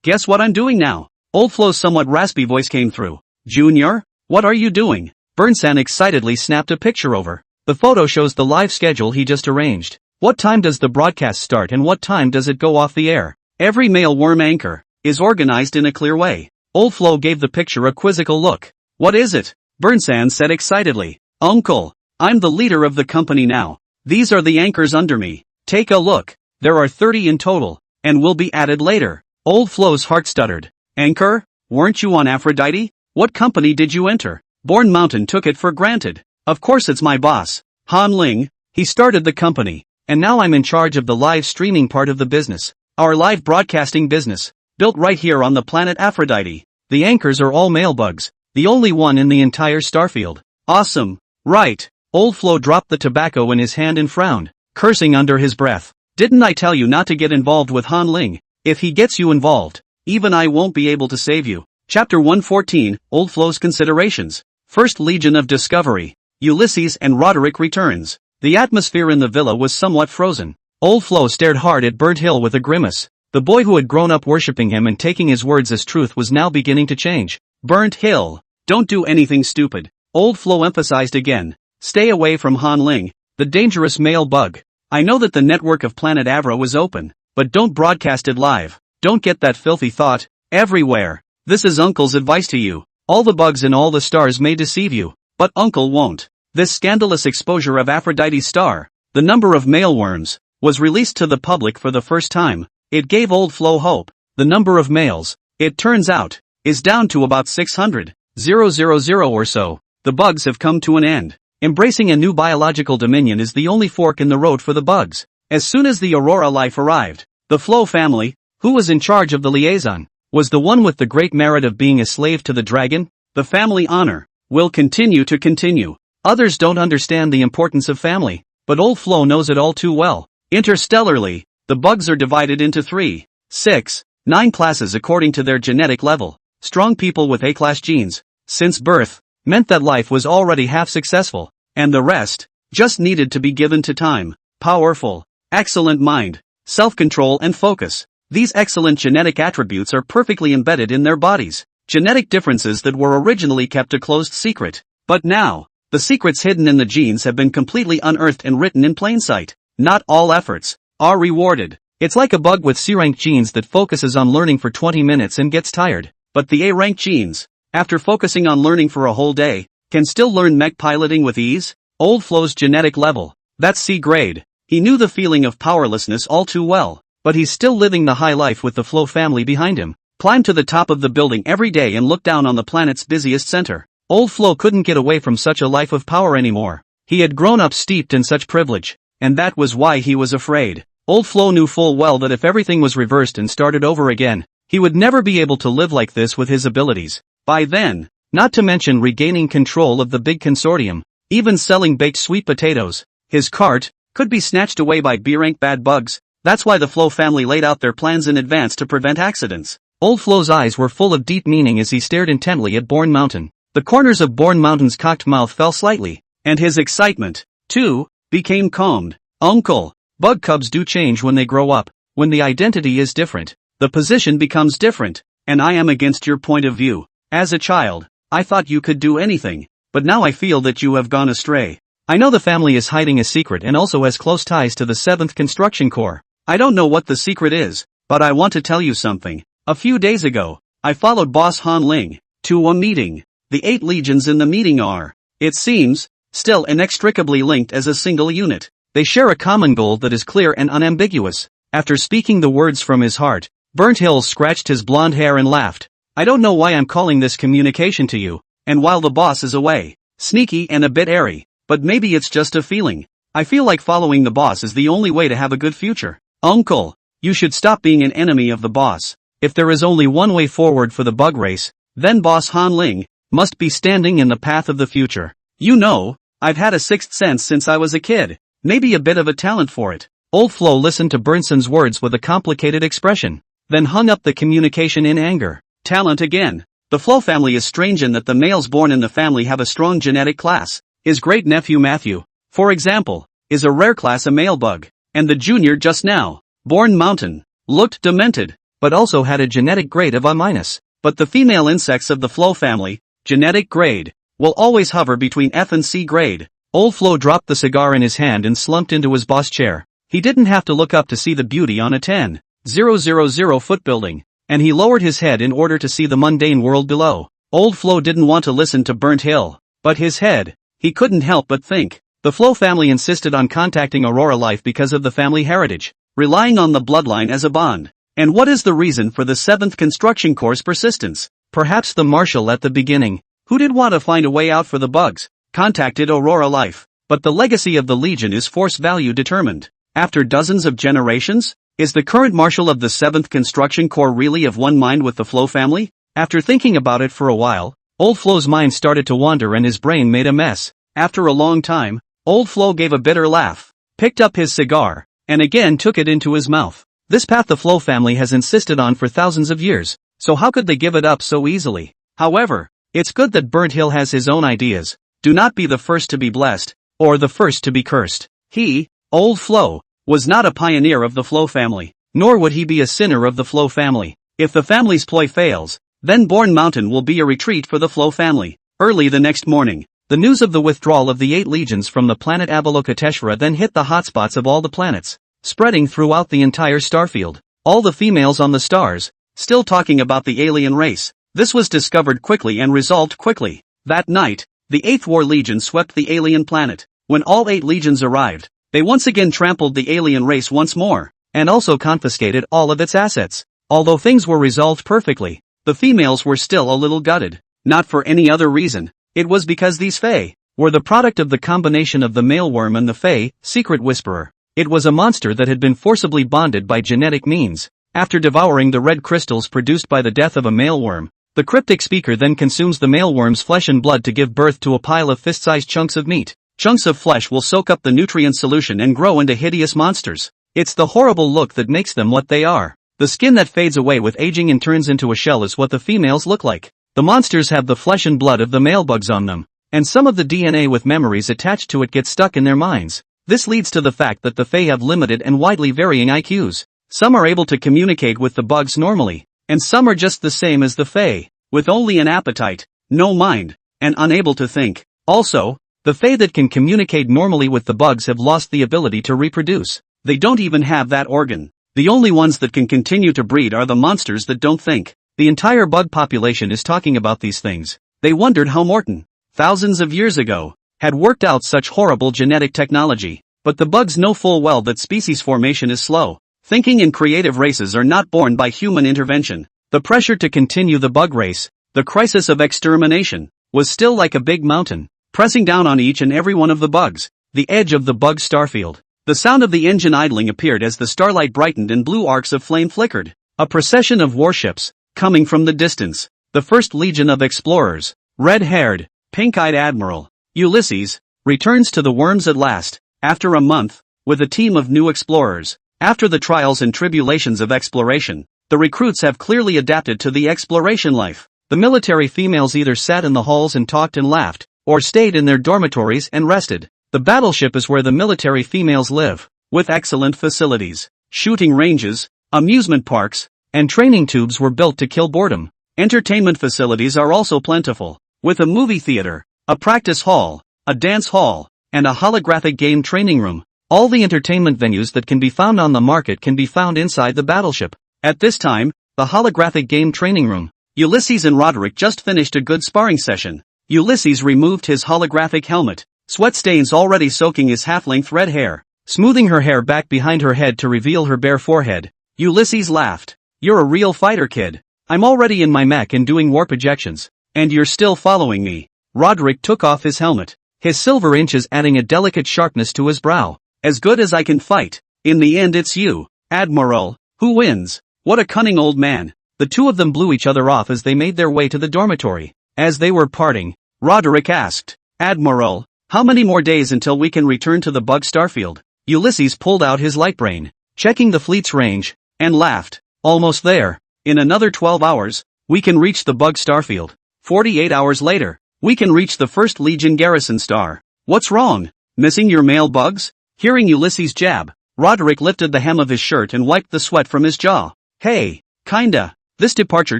guess what I'm doing now?" Old Flo's somewhat raspy voice came through. "Junior, what are you doing?" Burnsan excitedly snapped a picture over. The photo shows the live schedule he just arranged. What time does the broadcast start and what time does it go off the air? Every male worm anchor is organized in a clear way. Old Flo gave the picture a quizzical look. What is it? Burnsan said excitedly. Uncle, I'm the leader of the company now. These are the anchors under me. Take a look. There are 30 in total, and will be added later. Old Flo's heart stuttered. Anchor? Weren't you on Aphrodite? What company did you enter? Born Mountain took it for granted. Of course it's my boss, Han Ling. He started the company, and now I'm in charge of the live streaming part of the business. Our live broadcasting business, built right here on the planet Aphrodite. The anchors are all male bugs, the only one in the entire starfield. Awesome, right? Old Flo dropped the tobacco in his hand and frowned, cursing under his breath. Didn't I tell you not to get involved with Han Ling? If he gets you involved, even I won't be able to save you. Chapter 114, Old Flo's Considerations. First Legion of Discovery. Ulysses and Roderick returns. The atmosphere in the villa was somewhat frozen. Old Flo stared hard at Burnt Hill with a grimace. The boy who had grown up worshipping him and taking his words as truth was now beginning to change. Burnt Hill, don't do anything stupid. Old Flo emphasized again. Stay away from Han Ling, the dangerous male bug. I know that the network of Planet Avra was open, but don't broadcast it live. Don't get that filthy thought everywhere. This is Uncle's advice to you. All the bugs and all the stars may deceive you, but Uncle won't. This scandalous exposure of Aphrodite's star, the number of male worms, was released to the public for the first time. It gave Old Flo hope. The number of males, it turns out, is down to about 600,000 or so. The bugs have come to an end. Embracing a new biological dominion is the only fork in the road for the bugs. As soon as the Aurora life arrived, the Flo family, who was in charge of the liaison, was the one with the great merit of being a slave to the dragon. The family honor will continue to continue. Others don't understand the importance of family, but Old Flo knows it all too well. Interstellarly, the bugs are divided into 3, 6, 9 classes according to their genetic level. Strong people with A-class genes, since birth, meant that life was already half successful, and the rest just needed to be given to time. Powerful, excellent mind, self-control and focus. These excellent genetic attributes are perfectly embedded in their bodies. Genetic differences that were originally kept a closed secret. But now, the secrets hidden in the genes have been completely unearthed and written in plain sight. Not all efforts are rewarded. It's like a bug with C-rank genes that focuses on learning for 20 minutes and gets tired. But the A-rank genes, after focusing on learning for a whole day, can still learn mech piloting with ease. Old Flo's genetic level, that's C grade. He knew the feeling of powerlessness all too well, but he's still living the high life with the Flo family behind him. Climbed to the top of the building every day and looked down on the planet's busiest center. Old Flo couldn't get away from such a life of power anymore. He had grown up steeped in such privilege, and that was why he was afraid. Old Flo knew full well that if everything was reversed and started over again, he would never be able to live like this with his abilities. By then, not to mention regaining control of the big consortium, even selling baked sweet potatoes, his cart could be snatched away by B-rank bad bugs. That's why the Flo family laid out their plans in advance to prevent accidents. Old Flo's eyes were full of deep meaning as he stared intently at Bourne Mountain. The corners of Bourne Mountain's cocked mouth fell slightly, and his excitement, too, became calmed. Uncle, bug cubs do change when they grow up. When the identity is different, the position becomes different, and I am against your point of view. As a child, I thought you could do anything, but now I feel that you have gone astray. I know the family is hiding a secret and also has close ties to the 7th Construction Corps. I don't know what the secret is, but I want to tell you something. A few days ago, I followed Boss Han Ling to a meeting. The 8 legions in the meeting are, it seems, still inextricably linked as a single unit. They share a common goal that is clear and unambiguous. After speaking the words from his heart, Burnt Hill scratched his blonde hair and laughed. I don't know why I'm calling this communication to you, and while the boss is away, sneaky and a bit airy, but maybe it's just a feeling. I feel like following the boss is the only way to have a good future. Uncle, you should stop being an enemy of the boss. If there is only one way forward for the bug race, then Boss Han Ling must be standing in the path of the future. You know, I've had a sixth sense since I was a kid, maybe a bit of a talent for it. Old Flo listened to Burnsan's words with a complicated expression, then hung up the communication in anger. Talent again. The Flo family is strange in that the males born in the family have a strong genetic class. His great-nephew Matthew, for example, is a rare class a male bug, and the junior just now, Bourne Mountain, looked demented, but also had a genetic grade of A-. But the female insects of the Flo family, genetic grade, will always hover between F and C grade. Old Flo dropped the cigar in his hand and slumped into his boss chair. He didn't have to look up to see the beauty on a 10,000-foot building, and he lowered his head in order to see the mundane world below. Old Flo didn't want to listen to Burnt Hill, but his head, he couldn't help but think. The Flo family insisted on contacting Aurora Life because of the family heritage, relying on the bloodline as a bond. And what is the reason for the 7th Construction Corps' persistence? Perhaps the marshal at the beginning, who did want to find a way out for the bugs, contacted Aurora Life. But the legacy of the Legion is force value determined. After dozens of generations, is the current marshal of the 7th Construction Corps really of one mind with the Flo family? After thinking about it for a while, Old Flo's mind started to wander and his brain made a mess. After a long time, Old Flo gave a bitter laugh, picked up his cigar, and again took it into his mouth. This path the Flo family has insisted on for thousands of years, so how could they give it up so easily? However, it's good that Burnt Hill has his own ideas. Do not be the first to be blessed, or the first to be cursed. He, Old Flo, was not a pioneer of the Flo family, nor would he be a sinner of the Flo family. If the family's ploy fails, then Bourne Mountain will be a retreat for the Flo family. Early the next morning, the news of the withdrawal of the 8 legions from the planet Avalokiteshvara then hit the hotspots of all the planets, spreading throughout the entire starfield. All the females on the stars, still talking about the alien race. This was discovered quickly and resolved quickly. That night, the 8th War Legion swept the alien planet. When all 8 legions arrived, they once again trampled the alien race once more, and also confiscated all of its assets. Although things were resolved perfectly, the females were still a little gutted. Not for any other reason. It was because these Fae were the product of the combination of the male worm and the Fae, secret whisperer. It was a monster that had been forcibly bonded by genetic means. After devouring the red crystals produced by the death of a male worm, the cryptic speaker then consumes the male worm's flesh and blood to give birth to a pile of fist-sized chunks of meat. Chunks of flesh will soak up the nutrient solution and grow into hideous monsters. It's the horrible look that makes them what they are. The skin that fades away with aging and turns into a shell is what the females look like. The monsters have the flesh and blood of the male bugs on them, and some of the DNA with memories attached to it gets stuck in their minds. This leads to the fact that the Fae have limited and widely varying IQs. Some are able to communicate with the bugs normally, and some are just the same as the Fae, with only an appetite, no mind, and unable to think. Also, the Fae that can communicate normally with the bugs have lost the ability to reproduce. They don't even have that organ. The only ones that can continue to breed are the monsters that don't think. The entire bug population is talking about these things. They wondered how Morton, thousands of years ago, had worked out such horrible genetic technology. But the bugs know full well that species formation is slow. Thinking and creative races are not born by human intervention. The pressure to continue the bug race, the crisis of extermination, was still like a big mountain, pressing down on each and every one of the bugs. The edge of the bug starfield. The sound of the engine idling appeared as the starlight brightened and blue arcs of flame flickered. A procession of warships, coming from the distance. The first legion of explorers, red-haired, pink-eyed Admiral Ulysses, returns to the worms at last, after a month, with a team of new explorers. After the trials and tribulations of exploration, the recruits have clearly adapted to the exploration life. The military females either sat in the halls and talked and laughed, or stayed in their dormitories and rested. The battleship is where the military females live, with excellent facilities. Shooting ranges, amusement parks, and training tubes were built to kill boredom. Entertainment facilities are also plentiful, with a movie theater, a practice hall, a dance hall, and a holographic game training room. All the entertainment venues that can be found on the market can be found inside the battleship. At this time, the holographic game training room. Ulysses and Roderick just finished a good sparring session. Ulysses removed his holographic helmet, sweat stains already soaking his half-length red hair, smoothing her hair back behind her head to reveal her bare forehead. Ulysses laughed. "You're a real fighter, kid. I'm already in my mech and doing warp ejections. And you're still following me." Roderick took off his helmet, his silver inches adding a delicate sharpness to his brow. "As good as I can fight. In the end it's you, Admiral. Who wins?" What a cunning old man. The two of them blew each other off as they made their way to the dormitory. As they were parting, Roderick asked, "Admiral, how many more days until we can return to the bug starfield?" Ulysses pulled out his light brain, checking the fleet's range, and laughed. "Almost there. In another 12 hours, we can reach the bug starfield. 48 hours later, we can reach the first Legion garrison star." "What's wrong? Missing your male bugs?" Hearing Ulysses' jab, Roderick lifted the hem of his shirt and wiped the sweat from his jaw. "Hey, kinda. This departure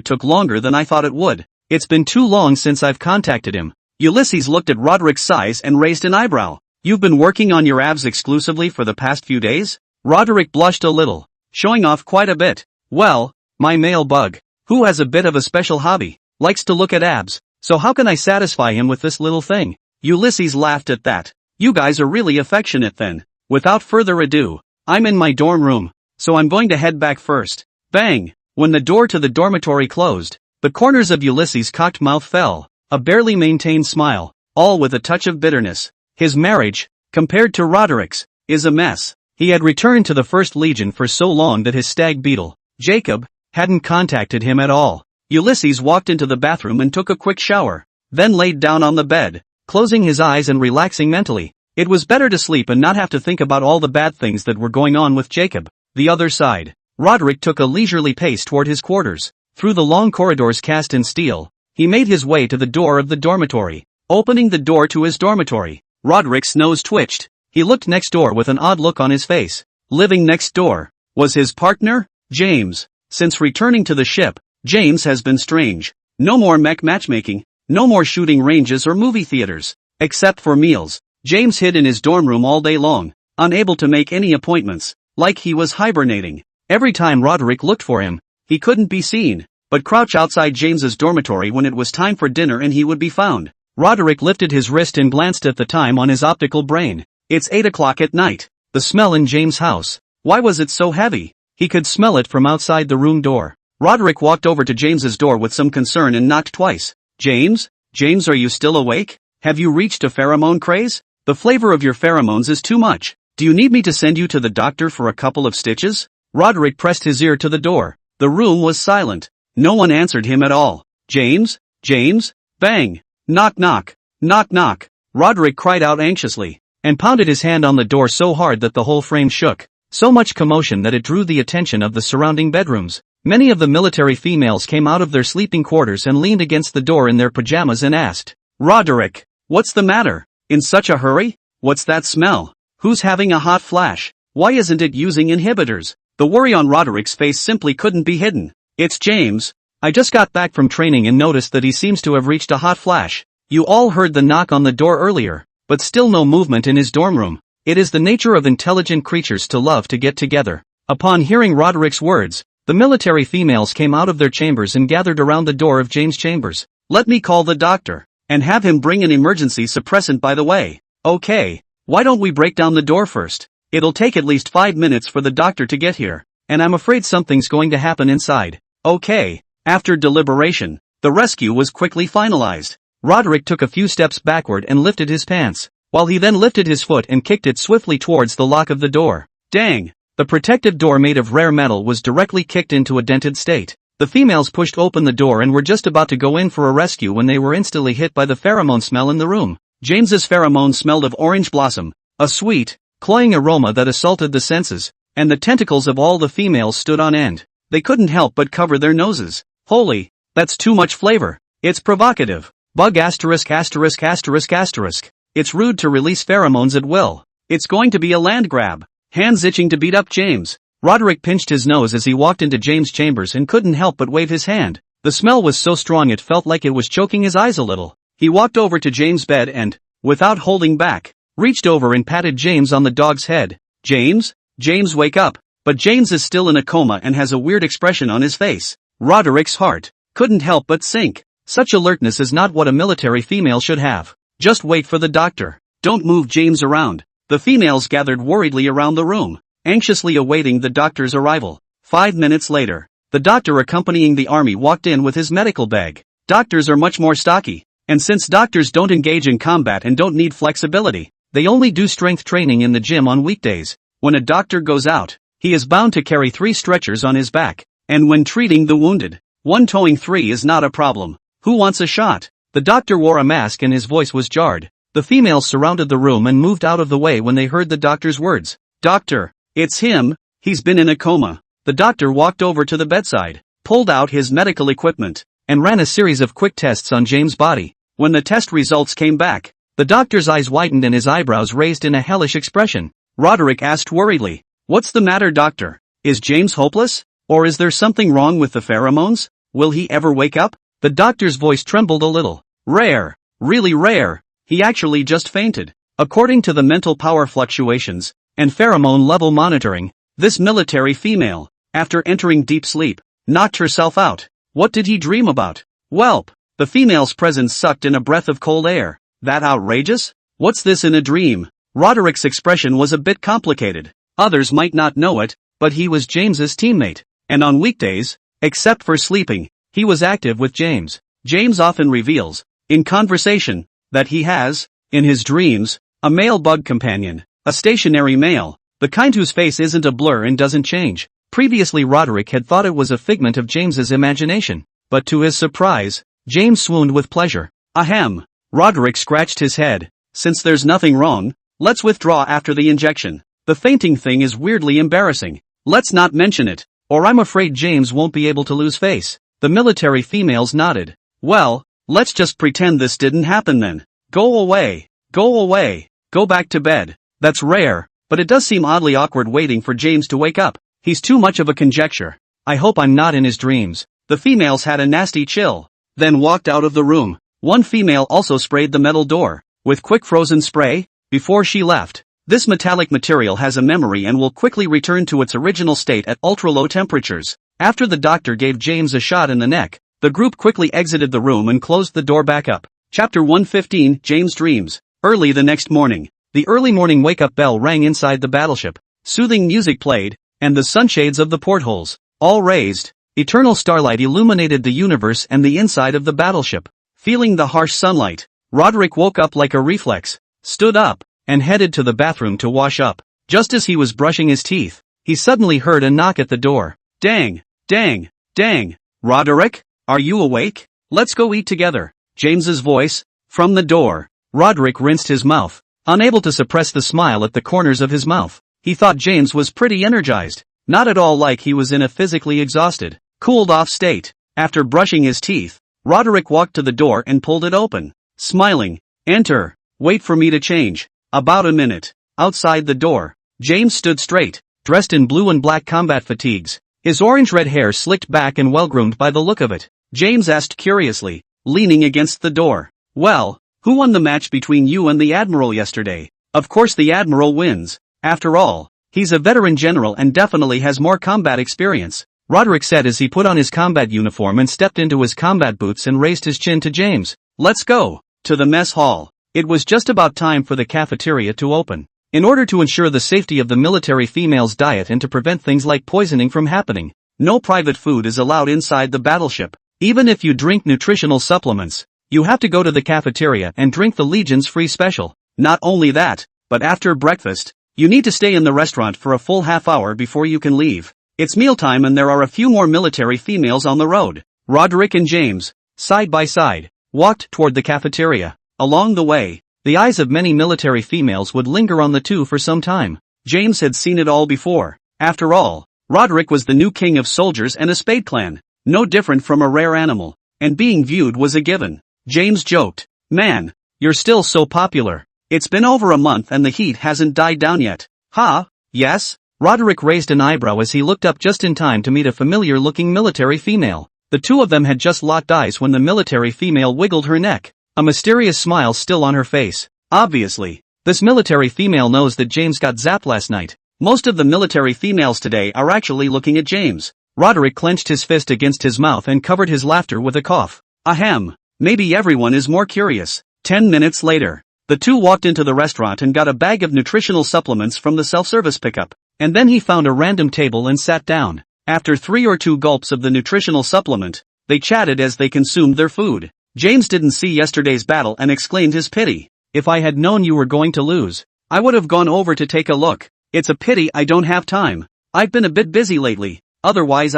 took longer than I thought it would. It's been too long since I've contacted him." Ulysses looked at Roderick's size and raised an eyebrow. You've been working on your abs exclusively for the past few days? Roderick blushed a little, showing off quite a bit. Well, my male bug, who has a bit of a special hobby, likes to look at abs, so how can I satisfy him with this little thing? Ulysses laughed at that. You guys are really affectionate then. Without further ado, I'm in my dorm room, so I'm going to head back first. Bang! When the door to the dormitory closed, the corners of Ulysses' cocked mouth fell, a barely maintained smile, all with a touch of bitterness. His marriage, compared to Roderick's, is a mess. He had returned to the First Legion for so long that his stag beetle, Jacob, hadn't contacted him at all. Ulysses walked into the bathroom and took a quick shower, then laid down on the bed, closing his eyes and relaxing mentally. It was better to sleep and not have to think about all the bad things that were going on with Jacob. The other side, Roderick took a leisurely pace toward his quarters. Through the long corridors cast in steel, he made his way to the door of the dormitory. Opening the door to his dormitory, Roderick's nose twitched. He looked next door with an odd look on his face. Living next door was his partner, James. Since returning to the ship, James has been strange. No more mech matchmaking, no more shooting ranges or movie theaters. Except for meals, James hid in his dorm room all day long, unable to make any appointments, like he was hibernating. Every time Roderick looked for him, he couldn't be seen, but crouch outside James's dormitory when it was time for dinner and he would be found. Roderick lifted his wrist and glanced at the time on his optical brain. It's 8 o'clock at night. The smell in James' house. Why was it so heavy? He could smell it from outside the room door. Roderick walked over to James's door with some concern and knocked twice. James? James, are you still awake? Have you reached a pheromone craze? The flavor of your pheromones is too much. Do you need me to send you to the doctor for a couple of stitches? Roderick pressed his ear to the door. The room was silent. No one answered him at all. James? James? Bang! Knock knock. Knock knock. Roderick cried out anxiously, and pounded his hand on the door so hard that the whole frame shook. So much commotion that it drew the attention of the surrounding bedrooms. Many of the military females came out of their sleeping quarters and leaned against the door in their pajamas and asked, Roderick, what's the matter? In such a hurry? What's that smell? Who's having a hot flash? Why isn't it using inhibitors? The worry on Roderick's face simply couldn't be hidden. It's James. I just got back from training and noticed that he seems to have reached a hot flash. You all heard the knock on the door earlier, but still no movement in his dorm room. It is the nature of intelligent creatures to love to get together. Upon hearing Roderick's words, the military females came out of their chambers and gathered around the door of James' chambers. Let me call the doctor, and have him bring an emergency suppressant by the way. Okay, why don't we break down the door first? It'll take at least 5 minutes for the doctor to get here, and I'm afraid something's going to happen inside. Okay. After deliberation, the rescue was quickly finalized. Roderick took a few steps backward and lifted his pants, while he then lifted his foot and kicked it swiftly towards the lock of the door. Dang! The protective door made of rare metal was directly kicked into a dented state. The females pushed open the door and were just about to go in for a rescue when they were instantly hit by the pheromone smell in the room. James's pheromone smelled of orange blossom, a sweet, cloying aroma that assaulted the senses, and the tentacles of all the females stood on end. They couldn't help but cover their noses. Holy, that's too much flavor. It's provocative. Bug asterisk asterisk asterisk asterisk. It's rude to release pheromones at will. It's going to be a land grab. Hands itching to beat up James. Roderick pinched his nose as he walked into James' chambers and couldn't help but wave his hand. The smell was so strong it felt like it was choking his eyes a little. He walked over to James' bed and, without holding back, reached over and patted James on the dog's head. James? James, wake up. But James is still in a coma and has a weird expression on his face. Roderick's heart couldn't help but sink. Such alertness is not what a military female should have. Just wait for the doctor. Don't move James around. The females gathered worriedly around the room, anxiously awaiting the doctor's arrival. 5 minutes later, the doctor accompanying the army walked in with his medical bag. Doctors are much more stocky, and since doctors don't engage in combat and don't need flexibility, they only do strength training in the gym on weekdays. When a doctor goes out, he is bound to carry 3 stretchers on his back. And when treating the wounded, 1 towing 3 is not a problem. Who wants a shot? The doctor wore a mask and his voice was jarred. The females surrounded the room and moved out of the way when they heard the doctor's words. Doctor, it's him, he's been in a coma. The doctor walked over to the bedside, pulled out his medical equipment, and ran a series of quick tests on James' body. When the test results came back, the doctor's eyes widened and his eyebrows raised in a hellish expression. Roderick asked worriedly, What's the matter, doctor? Is James hopeless? Or is there something wrong with the pheromones? Will he ever wake up? The doctor's voice trembled a little. Rare. Really rare. He actually just fainted. According to the mental power fluctuations and pheromone level monitoring, this military female, after entering deep sleep, knocked herself out. What did he dream about? Welp, the female's presence sucked in a breath of cold air. That outrageous? What's this in a dream? Roderick's expression was a bit complicated. Others might not know it, but he was James's teammate, and on weekdays, except for sleeping, he was active with James. James often reveals, in conversation, that he has, in his dreams, a male bug companion, a stationary male, the kind whose face isn't a blur and doesn't change. Previously Roderick had thought it was a figment of James's imagination, but to his surprise, James swooned with pleasure. Ahem. Roderick scratched his head. Since there's nothing wrong, let's withdraw after the injection. The fainting thing is weirdly embarrassing. Let's not mention it, or I'm afraid James won't be able to lose face. The military females nodded. Well, let's just pretend this didn't happen then. Go away. Go away. Go back to bed. That's rare, but it does seem oddly awkward waiting for James to wake up. He's too much of a conjecture. I hope I'm not in his dreams. The females had a nasty chill, then walked out of the room. One female also sprayed the metal door with quick frozen spray before she left. This metallic material has a memory and will quickly return to its original state at ultra-low temperatures. After the doctor gave James a shot in the neck, the group quickly exited the room and closed the door back up. Chapter 115, James Dreams. Early the next morning, the early morning wake-up bell rang inside the battleship. Soothing music played, and the sunshades of the portholes, all raised, eternal starlight illuminated the universe and the inside of the battleship. Feeling the harsh sunlight, Roderick woke up like a reflex, stood up, and headed to the bathroom to wash up. Just as he was brushing his teeth, he suddenly heard a knock at the door. Dang, dang, dang. Roderick, are you awake? Let's go eat together. James's voice, from the door. Roderick rinsed his mouth, unable to suppress the smile at the corners of his mouth. He thought James was pretty energized, not at all like he was in a physically exhausted, cooled-off state. After brushing his teeth, Roderick walked to the door and pulled it open, smiling. Enter. Wait for me to change. About a minute. Outside the door, James stood straight, dressed in blue and black combat fatigues, his orange-red hair slicked back and well-groomed by the look of it. James asked curiously, leaning against the door. Well, who won the match between you and the Admiral yesterday? Of course the Admiral wins. After all, he's a veteran general and definitely has more combat experience, Roderick said as he put on his combat uniform and stepped into his combat boots and raised his chin to James. Let's go. To the mess hall. It was just about time for the cafeteria to open. In order to ensure the safety of the military female's diet and to prevent things like poisoning from happening, no private food is allowed inside the battleship. Even if you drink nutritional supplements, you have to go to the cafeteria and drink the Legion's free special. Not only that, but after breakfast, you need to stay in the restaurant for a full half hour before you can leave. It's mealtime and there are a few more military females on the road. Roderick and James, side by side, walked toward the cafeteria. Along the way, the eyes of many military females would linger on the two for some time. James had seen it all before. After all, Roderick was the new king of soldiers and a spade clan, no different from a rare animal, and being viewed was a given. James joked, "Man, you're still so popular. It's been over a month and the heat hasn't died down yet." "Huh? Yes?" Roderick raised an eyebrow as he looked up just in time to meet a familiar-looking military female. The two of them had just locked eyes when the military female wiggled her neck, a mysterious smile still on her face. Obviously, this military female knows that James got zapped last night. Most of the military females today are actually looking at James. Roderick clenched his fist against his mouth and covered his laughter with a cough. Ahem, maybe everyone is more curious. 10 minutes later, the two walked into the restaurant and got a bag of nutritional supplements from the self-service pickup, and then he found a random table and sat down. After 3 or 2 gulps of the nutritional supplement, they chatted as they consumed their food. James didn't see yesterday's battle and exclaimed his pity. "If I had known you were going to lose, I would have gone over to take a look. It's a pity I don't have time. I've been a bit busy lately, otherwise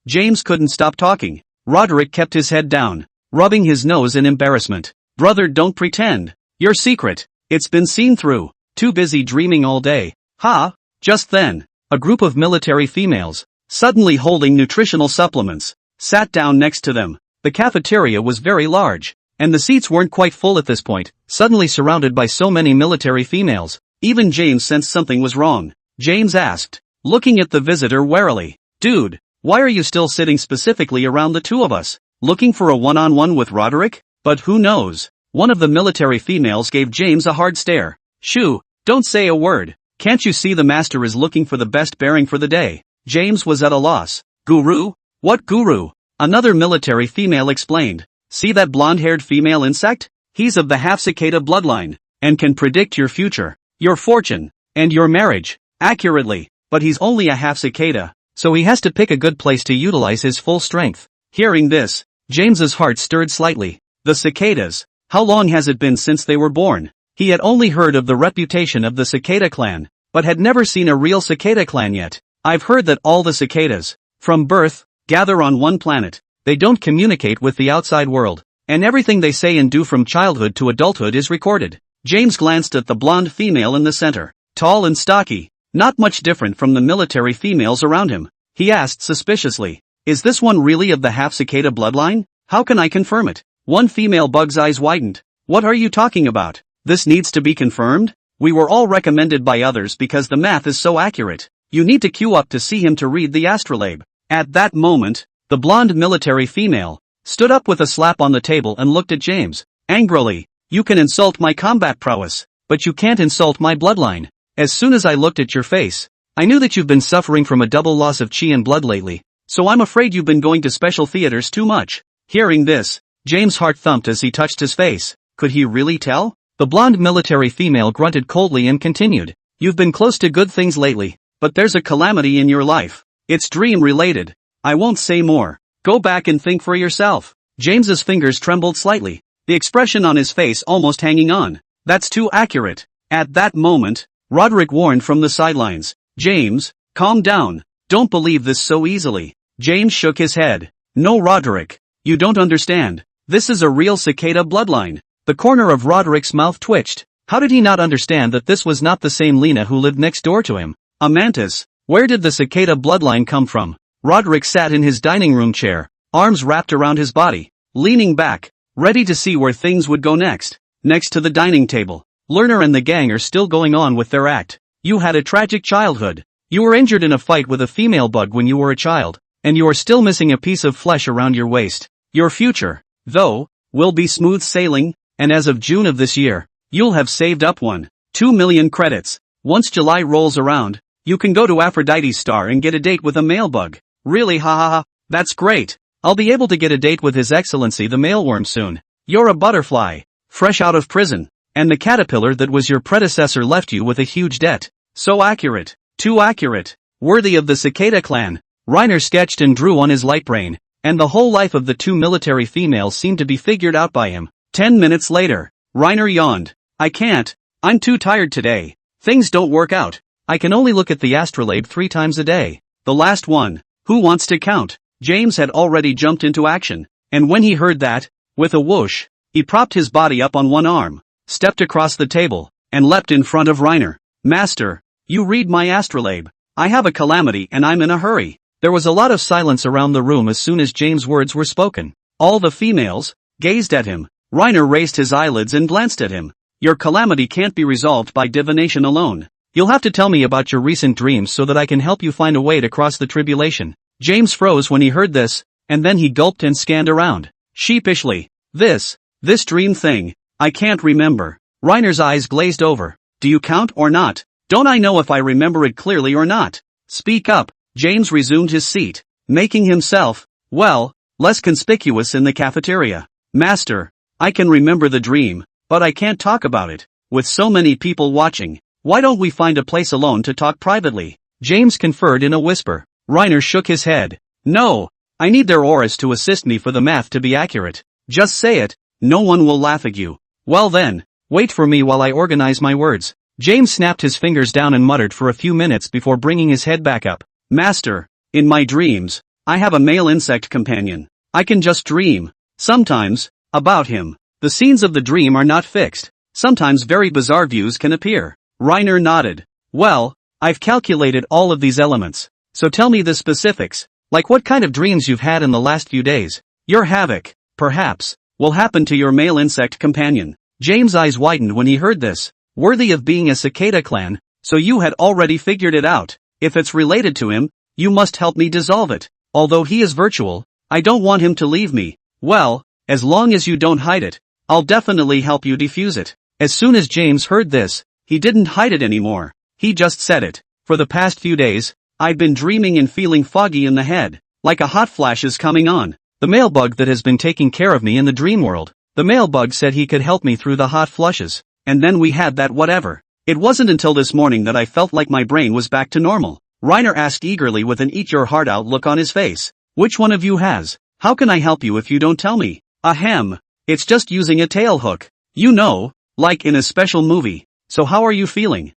James couldn't stop talking. Roderick kept his head down, rubbing his nose in embarrassment. "Brother, don't pretend. Your secret. It's been seen through. Too busy dreaming all day." "Ha!" Just then, a group of military females, suddenly holding nutritional supplements, sat down next to them. The cafeteria was very large, and the seats weren't quite full at this point. Suddenly surrounded by so many military females, even James sensed something was wrong. James asked, looking at the visitor warily, "Dude, why are you still sitting specifically around the two of us? Looking for a one-on-one with Roderick?" But who knows? One of the military females gave James a hard stare. Shoo, don't say a word. Can't you see the master is looking for the best bearing for the day? James was at a loss. Guru? What guru? Another military female explained. See that blonde-haired female insect? He's of the half-cicada bloodline, and can predict your future, your fortune, and your marriage, accurately, but he's only a half-cicada, so he has to pick a good place to utilize his full strength. Hearing this, James's heart stirred slightly. The cicadas. How long has it been since they were born? He had only heard of the reputation of the cicada clan, but had never seen a real cicada clan yet. I've heard that all the cicadas, from birth, gather on one planet. They don't communicate with the outside world, and everything they say and do from childhood to adulthood is recorded. James glanced at the blonde female in the center, tall and stocky, not much different from the military females around him. He asked suspiciously, is this one really of the half-cicada bloodline? How can I confirm it? One female bug's eyes widened. What are you talking about? This needs to be confirmed? We were all recommended by others because the math is so accurate. You need to queue up to see him to read the astrolabe. At that moment, the blonde military female stood up with a slap on the table and looked at James, angrily. You can insult my combat prowess, but you can't insult my bloodline. As soon as I looked at your face, I knew that you've been suffering from a double loss of chi and blood lately, so I'm afraid you've been going to special theaters too much. Hearing this, James' heart thumped as he touched his face. Could he really tell? The blonde military female grunted coldly and continued. You've been close to good things lately, but there's a calamity in your life. It's dream-related. I won't say more. Go back and think for yourself. James's fingers trembled slightly, the expression on his face almost hanging on. That's too accurate. At that moment, Roderick warned from the sidelines. James, calm down. Don't believe this so easily. James shook his head. No, Roderick. You don't understand. This is a real cicada bloodline. The corner of Roderick's mouth twitched. How did he not understand that this was not the same Lena who lived next door to him? A mantis. Where did the cicada bloodline come from? Roderick sat in his dining room chair, arms wrapped around his body, leaning back, ready to see where things would go next. Next to the dining table, Lerner and the gang are still going on with their act. You had a tragic childhood. You were injured in a fight with a female bug when you were a child, and you are still missing a piece of flesh around your waist. Your future, though, will be smooth sailing, and as of June of this year, you'll have saved up 1.2 million credits. Once July rolls around, you can go to Aphrodite's star and get a date with a male bug. Really, ha ha ha, that's great. I'll be able to get a date with His Excellency the Mailworm soon. You're a butterfly, fresh out of prison, and the caterpillar that was your predecessor left you with a huge debt. So accurate, too accurate, worthy of the cicada clan. Reiner sketched and drew on his light brain, and the whole life of the two military females seemed to be figured out by him. 10 minutes later, Reiner yawned. I can't, I'm too tired today. Things don't work out. I can only look at the astrolabe 3 times a day. The last one. Who wants to count? James had already jumped into action, and when he heard that, with a whoosh, he propped his body up on one arm, stepped across the table, and leapt in front of Reiner. Master, you read my astrolabe. I have a calamity and I'm in a hurry. There was a lot of silence around the room as soon as James' words were spoken. All the females gazed at him. Reiner raised his eyelids and glanced at him. Your calamity can't be resolved by divination alone. You'll have to tell me about your recent dreams so that I can help you find a way to cross the tribulation. James froze when he heard this, and then he gulped and scanned around, sheepishly. This dream thing, I can't remember. Reiner's eyes glazed over. Do you count or not? Don't I know if I remember it clearly or not? Speak up. James resumed his seat, making himself, well, less conspicuous in the cafeteria. Master, I can remember the dream, but I can't talk about it. With so many people watching, why don't we find a place alone to talk privately? James conferred in a whisper. Reiner shook his head. No, I need their auras to assist me for the math to be accurate. Just say it, no one will laugh at you. Well then, wait for me while I organize my words. James snapped his fingers down and muttered for a few minutes before bringing his head back up. Master, in my dreams, I have a male insect companion. I can just dream, sometimes, about him. The scenes of the dream are not fixed. Sometimes very bizarre views can appear. Reiner nodded. Well, I've calculated all of these elements. So tell me the specifics, like what kind of dreams you've had in the last few days. Your havoc, perhaps, will happen to your male insect companion. James' eyes widened when he heard this. Worthy of being a cicada clan, so you had already figured it out. If it's related to him, you must help me dissolve it. Although he is virtual, I don't want him to leave me. Well, as long as you don't hide it, I'll definitely help you defuse it. As soon as James heard this, He didn't hide it anymore. He just said it. For the past few days, I'd been dreaming and feeling foggy in the head, like a hot flash is coming on. The male bug that has been taking care of me in the dream world. The male bug said he could help me through the hot flushes, and then we had that whatever. It wasn't until this morning that I felt like my brain was back to normal. Reiner asked eagerly with an eat-your-heart-out look on his face. Which one of you has? How can I help you if you don't tell me? Ahem. It's just using a tail hook. You know, like in a special movie. So how are you feeling?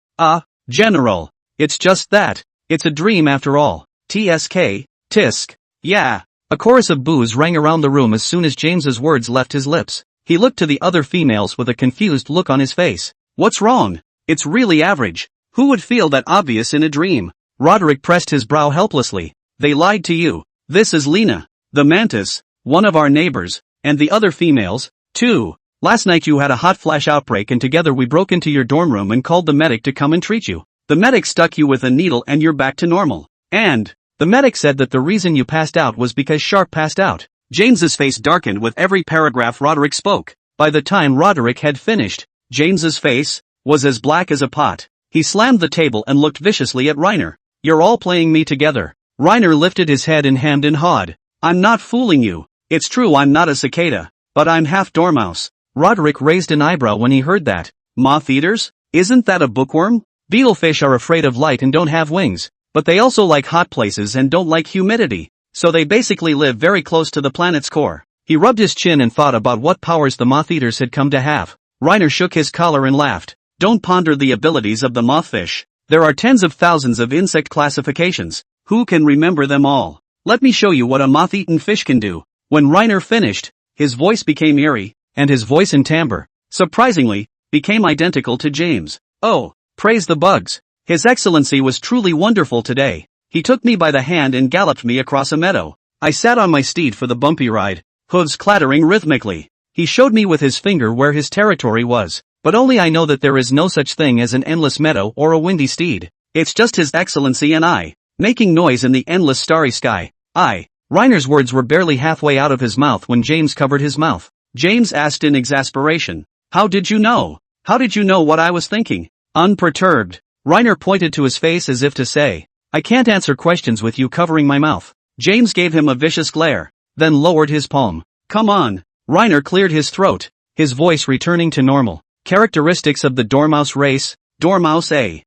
General. It's just that. It's a dream after all. TSK, tisk. Yeah. A chorus of boos rang around the room as soon as James's words left his lips. He looked to the other females with a confused look on his face. What's wrong? It's really average. Who would feel that obvious in a dream? Roderick pressed his brow helplessly. They lied to you. This is Lena, the mantis, one of our neighbors, and the other females, too. Last night you had a hot flash outbreak and together we broke into your dorm room and called the medic to come and treat you. The medic stuck you with a needle and you're back to normal. And the medic said that the reason you passed out was because Sharp passed out. James's face darkened with every paragraph Roderick spoke. By the time Roderick had finished, James's face was as black as a pot. He slammed the table and looked viciously at Reiner. You're all playing me together. Reiner lifted his head and hemmed and hawed. I'm not fooling you. It's true I'm not a cicada, but I'm half dormouse. Roderick raised an eyebrow when he heard that. Moth eaters? Isn't that a bookworm? Beetlefish are afraid of light and don't have wings, but they also like hot places and don't like humidity, so they basically live very close to the planet's core. He rubbed his chin and thought about what powers the moth eaters had come to have. Reiner shook his collar and laughed. Don't ponder the abilities of the mothfish. There are tens of thousands of insect classifications. Who can remember them all? Let me show you what a moth-eaten fish can do. When Reiner finished, his voice became eerie, and his voice and timbre, surprisingly, became identical to James. Oh, praise the bugs. His Excellency was truly wonderful today. He took me by the hand and galloped me across a meadow. I sat on my steed for the bumpy ride, hooves clattering rhythmically. He showed me with his finger where his territory was, but only I know that there is no such thing as an endless meadow or a windy steed. It's just His Excellency and I, making noise in the endless starry sky. Reiner's words were barely halfway out of his mouth when James covered his mouth. James asked in exasperation. How did you know? How did you know what I was thinking? Unperturbed. Reiner pointed to his face as if to say, I can't answer questions with you covering my mouth. James gave him a vicious glare, then lowered his palm. Come on. Reiner cleared his throat, his voice returning to normal. Characteristics of the dormouse race, dormouse A.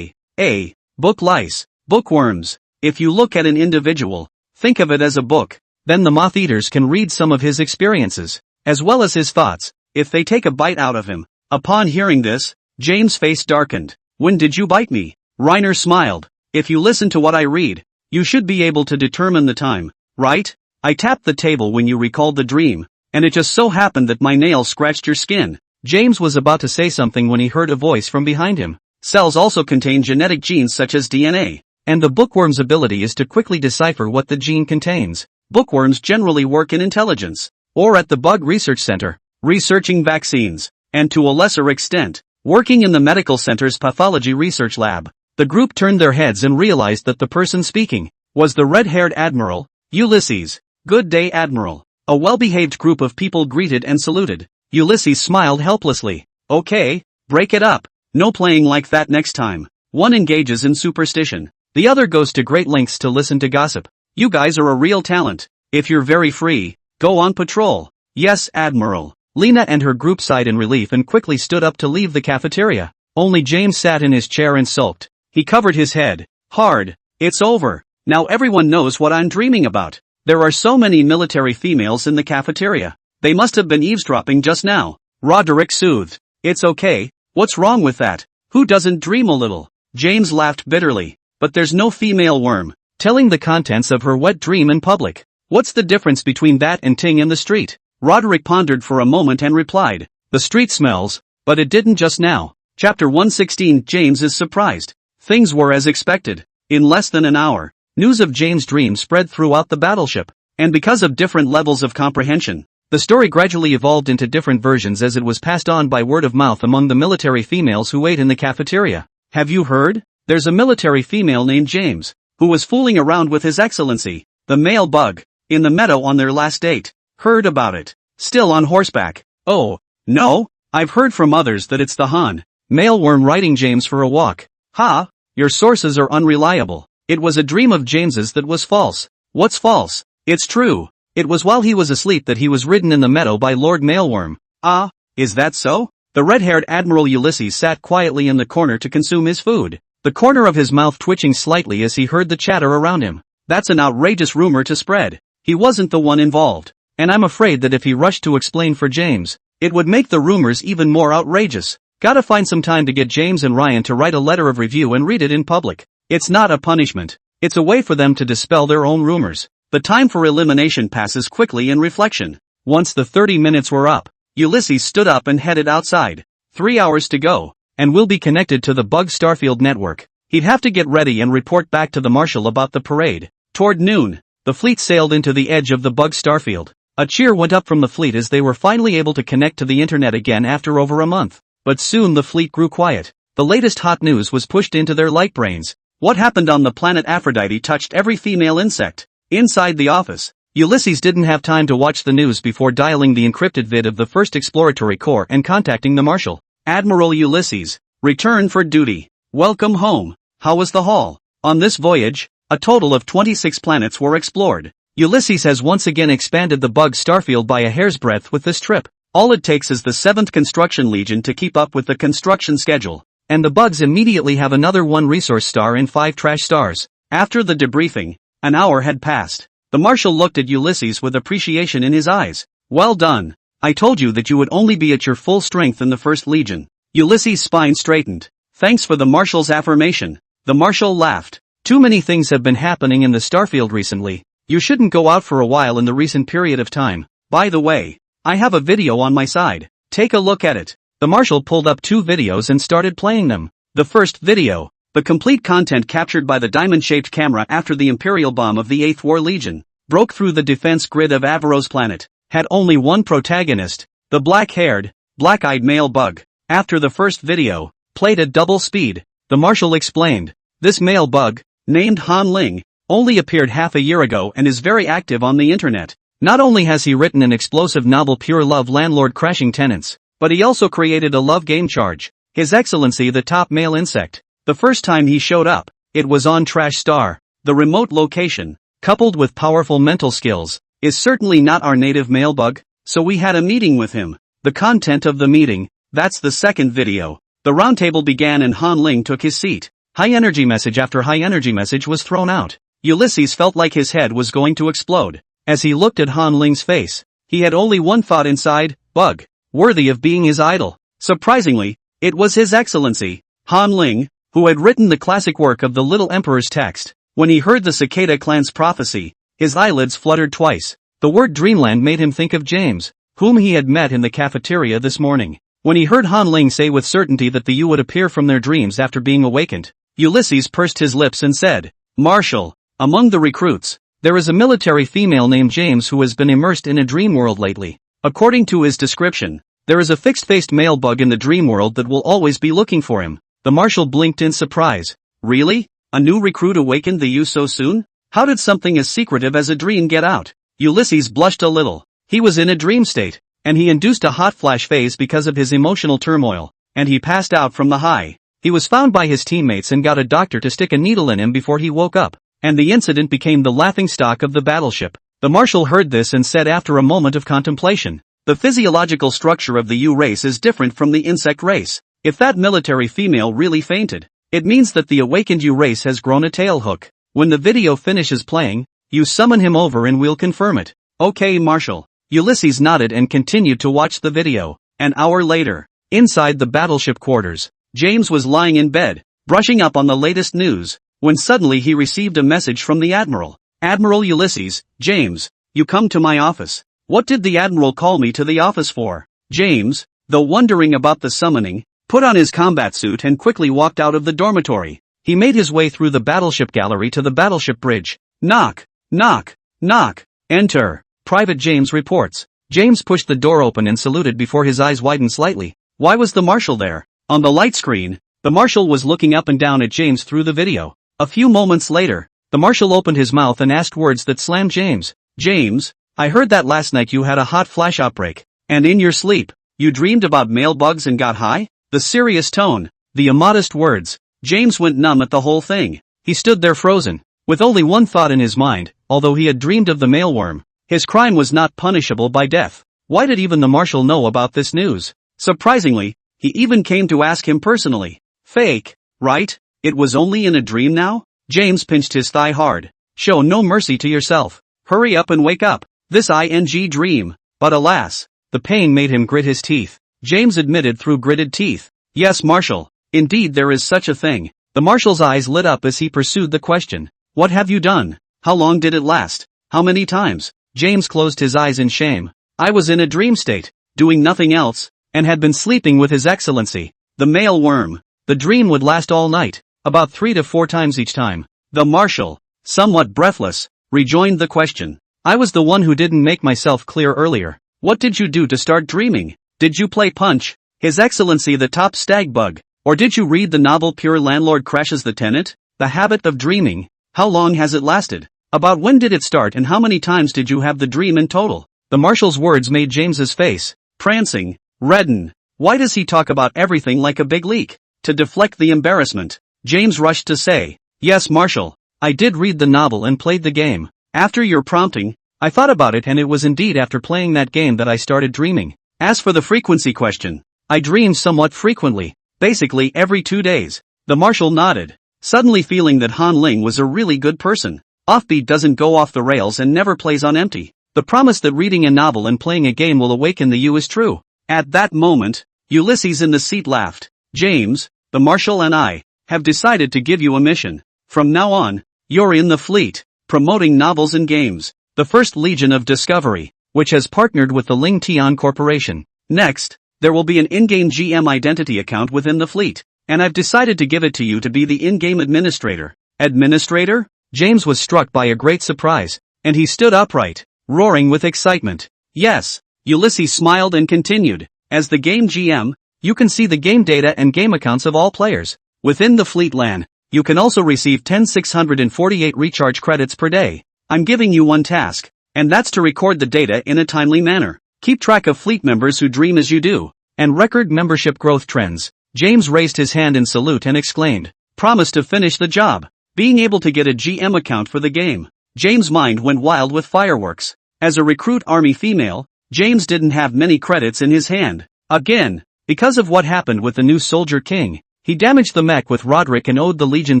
Book lice, bookworms. If you look at an individual, think of it as a book. Then the moth-eaters can read some of his experiences, as well as his thoughts, if they take a bite out of him. Upon hearing this, James' face darkened. When did you bite me? Reiner smiled. If you listen to what I read, you should be able to determine the time, right? I tapped the table when you recalled the dream, and it just so happened that my nail scratched your skin. James was about to say something when he heard a voice from behind him. Cells also contain genetic genes such as DNA, and the bookworm's ability is to quickly decipher what the gene contains. Bookworms generally work in intelligence, or at the Bug Research Center, researching vaccines, and to a lesser extent, working in the medical center's pathology research lab. The group turned their heads and realized that the person speaking was the red-haired Admiral, Ulysses. Good day, Admiral. A well-behaved group of people greeted and saluted. Ulysses smiled helplessly. Okay, break it up. No playing like that next time. One engages in superstition. The other goes to great lengths to listen to gossip. You guys are a real talent. If you're very free, go on patrol. Yes, Admiral. Lena and her group sighed in relief and quickly stood up to leave the cafeteria. Only James sat in his chair and sulked. He covered his head hard. It's over. Now everyone knows what I'm dreaming about. There are so many military females in the cafeteria. They must have been eavesdropping just now. Roderick soothed. It's okay. What's wrong with that? Who doesn't dream a little? James laughed bitterly. But there's no female worm telling the contents of her wet dream in public. What's the difference between that and Ting in the street? Roderick pondered for a moment and replied. The street smells, but it didn't just now. Chapter 116. James is surprised. Things were as expected. In less than an hour, news of James' dream spread throughout the battleship, and because of different levels of comprehension, the story gradually evolved into different versions as it was passed on by word of mouth among the military females who ate in the cafeteria. Have you heard? There's a military female named James, who was fooling around with His Excellency, the male bug, in the meadow on their last date. Heard about it. Still on horseback. Oh, no, I've heard from others that it's the Han. Mailworm writing James for a walk. Ha! Your sources are unreliable. It was a dream of James's that was false. What's false? It's true. It was while he was asleep that he was ridden in the meadow by Lord Mailworm. Ah, is that so? The red-haired Admiral Ulysses sat quietly in the corner to consume his food, the corner of his mouth twitching slightly as he heard the chatter around him. That's an outrageous rumor to spread. He wasn't the one involved. And I'm afraid that if he rushed to explain for James, it would make the rumors even more outrageous. Gotta find some time to get James and Ryan to write a letter of review and read it in public. It's not a punishment. It's a way for them to dispel their own rumors. The time for elimination passes quickly in reflection. Once the 30 minutes were up, Ulysses stood up and headed outside. 3 hours to go, and we'll be connected to the Bug Starfield network. He'd have to get ready and report back to the Marshal about the parade. Toward noon, the fleet sailed into the edge of the Bug Starfield. A cheer went up from the fleet as they were finally able to connect to the internet again after over a month. But soon the fleet grew quiet. The latest hot news was pushed into their light brains. What happened on the planet Aphrodite touched every female insect. Inside the office, Ulysses didn't have time to watch the news before dialing the encrypted vid of the first exploratory corps and contacting the Marshal. Admiral Ulysses, return for duty. Welcome home. How was the haul? On this voyage, a total of 26 planets were explored. Ulysses has once again expanded the Bug Starfield by a hair's breadth with this trip. All it takes is the 7th Construction Legion to keep up with the construction schedule. And the bugs immediately have another 1 resource star and 5 trash stars. After the debriefing, an hour had passed. The Marshal looked at Ulysses with appreciation in his eyes. Well done. I told you that you would only be at your full strength in the 1st Legion. Ulysses' spine straightened. Thanks for the Marshal's affirmation. The Marshal laughed. Too many things have been happening in the Starfield recently. You shouldn't go out for a while in the recent period of time. By the way, I have a video on my side. Take a look at it. The Marshal pulled up 2 videos and started playing them. The first video, the complete content captured by the diamond-shaped camera after the Imperial bomb of the 8th War Legion broke through the defense grid of Avaro's planet, had only one protagonist, the black-haired, black-eyed male bug. After the first video, played at double speed, the Marshal explained, this male bug, named Han Ling, only appeared half a year ago and is very active on the internet. Not only has he written an explosive novel Pure Love Landlord Crashing Tenants, but he also created a love game Charge, His Excellency the top male insect. The first time he showed up, it was on Trash Star. The remote location, coupled with powerful mental skills, is certainly not our native male bug, so we had a meeting with him. The content of the meeting, that's the second video. The roundtable began and Han Ling took his seat. High energy message after high energy message was thrown out. Ulysses felt like his head was going to explode. As he looked at Han Ling's face, he had only one thought inside, bug, worthy of being his idol. Surprisingly, it was His Excellency, Han Ling, who had written the classic work of the Little Emperor's text. When he heard the cicada clan's prophecy, his eyelids fluttered twice. The word dreamland made him think of James, whom he had met in the cafeteria this morning. When he heard Han Ling say with certainty that the U would appear from their dreams after being awakened, Ulysses pursed his lips and said, Marshal, among the recruits, there is a military female named James who has been immersed in a dream world lately. According to his description, there is a fixed-faced male bug in the dream world that will always be looking for him. The Marshal blinked in surprise. Really? A new recruit awakened the U so soon? How did something as secretive as a dream get out? Ulysses blushed a little. He was in a dream state, and he induced a hot flash phase because of his emotional turmoil, and he passed out from the high. He was found by his teammates and got a doctor to stick a needle in him before he woke up, and the incident became the laughingstock of the battleship. The Marshal heard this and said after a moment of contemplation, the physiological structure of the U race is different from the insect race. If that military female really fainted, it means that the awakened U race has grown a tail hook. When the video finishes playing, you summon him over and we'll confirm it. Okay, Marshal. Ulysses nodded and continued to watch the video. An hour later, inside the battleship quarters, James was lying in bed, brushing up on the latest news, when suddenly he received a message from the Admiral. Admiral Ulysses, James, you come to my office. What did the Admiral call me to the office for? James, though wondering about the summoning, put on his combat suit and quickly walked out of the dormitory. He made his way through the battleship gallery to the battleship bridge. Knock, knock, knock. Enter. Private James reports. James pushed the door open and saluted before his eyes widened slightly. Why was the Marshal there? On the light screen, the Marshal was looking up and down at James through the video. A few moments later, the Marshal opened his mouth and asked words that slammed James. James, I heard that last night you had a hot flash outbreak, and in your sleep, you dreamed about male bugs and got high? the serious tone, the immodest words. James went numb at the whole thing. He stood there frozen, with only one thought in his mind. Although he had dreamed of the mailworm, his crime was not punishable by death. Why did even the marshal know about this news? Surprisingly, he even came to ask him personally. Fake, right? It was only in a dream now? James pinched his thigh hard. Show no mercy to yourself. Hurry up and wake up. This dream. But alas, the pain made him grit his teeth. James admitted through gritted teeth. Yes, Marshal. Indeed there is such a thing. The marshal's eyes lit up as he pursued the question. What have you done? How long did it last? How many times? James closed his eyes in shame. I was in a dream state, doing nothing else, and had been sleeping with His Excellency, the male worm. The dream would last all night, about 3 to 4 times each time. The marshal, somewhat breathless, rejoined the question. I was the one who didn't make myself clear earlier. What did you do to start dreaming? Did you play Punch, His Excellency the Top Stag Bug? Or did you read the novel Pure Landlord Crashes the Tenant? The Habit of Dreaming. How long has it lasted? About when did it start and how many times did you have the dream in total? The marshal's words made James's face, prancing, redden. Why does he talk about everything like a big leak? To deflect the embarrassment, James rushed to say, Yes, Marshal, I did read the novel and played the game. After your prompting, I thought about it and it was indeed after playing that game that I started dreaming. As for the frequency question, I dreamed somewhat frequently, basically every 2 days. The marshal nodded, suddenly feeling that Han Ling was a really good person. Offbeat doesn't go off the rails and never plays on empty. The promise that reading a novel and playing a game will awaken the you is true. At that moment, Ulysses in the seat laughed. James, the marshal and I have decided to give you a mission. From now on, you're in the fleet, promoting novels and games, the First Legion of Discovery, which has partnered with the Ling Tian Corporation. Next, there will be an in-game GM identity account within the fleet, and I've decided to give it to you to be the in-game administrator. Administrator? James was struck by a great surprise, and he stood upright, roaring with excitement. Yes, Ulysses smiled and continued. As the game GM, you can see the game data and game accounts of all players. Within the fleet LAN, you can also receive 10,648 recharge credits per day. I'm giving you one task, and that's to record the data in a timely manner. Keep track of fleet members who dream as you do, and record membership growth trends. James raised his hand in salute and exclaimed, Promise to finish the job. Being able to get a GM account for the game. James' mind went wild with fireworks. As a recruit army female, James didn't have many credits in his hand. Again, because of what happened with the new Soldier King, he damaged the mech with Roderick and owed the Legion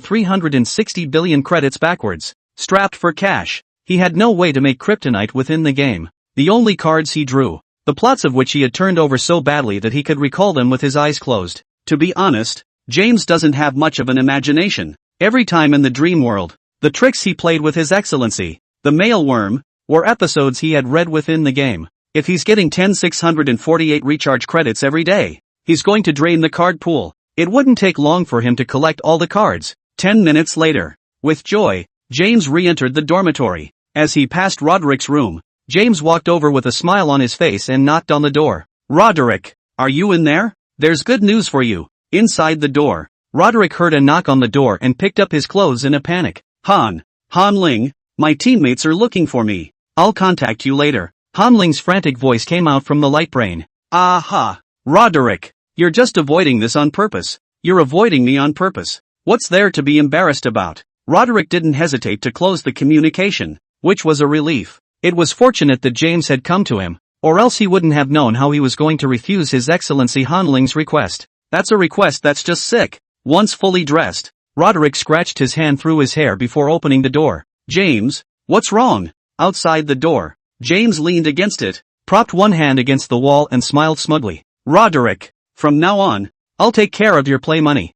360 billion credits backwards. Strapped for cash, he had no way to make kryptonite within the game. The only cards he drew, the plots of which he had turned over so badly that he could recall them with his eyes closed. To be honest, James doesn't have much of an imagination. Every time in the dream world, the tricks he played with His Excellency, the male worm, were episodes he had read within the game. If he's getting 10,648 recharge credits every day, he's going to drain the card pool. It wouldn't take long for him to collect all the cards. 10 minutes later, with joy, James re-entered the dormitory. As he passed Roderick's room, James walked over with a smile on his face and knocked on the door. Roderick, are you in there? There's good news for you. Inside the door, Roderick heard a knock on the door and picked up his clothes in a panic. Han Ling, my teammates are looking for me. I'll contact you later. Han Ling's frantic voice came out from the light brain. Aha! Roderick, you're just avoiding this on purpose. You're avoiding me on purpose. What's there to be embarrassed about? Roderick didn't hesitate to close the communication, which was a relief. It was fortunate that James had come to him, or else he wouldn't have known how he was going to refuse His Excellency Han Ling's request. That's a request that's just sick. Once fully dressed, Roderick scratched his hand through his hair before opening the door. James, what's wrong? Outside the door, James leaned against it, propped one hand against the wall and smiled smugly. Roderick, from now on, I'll take care of your play money.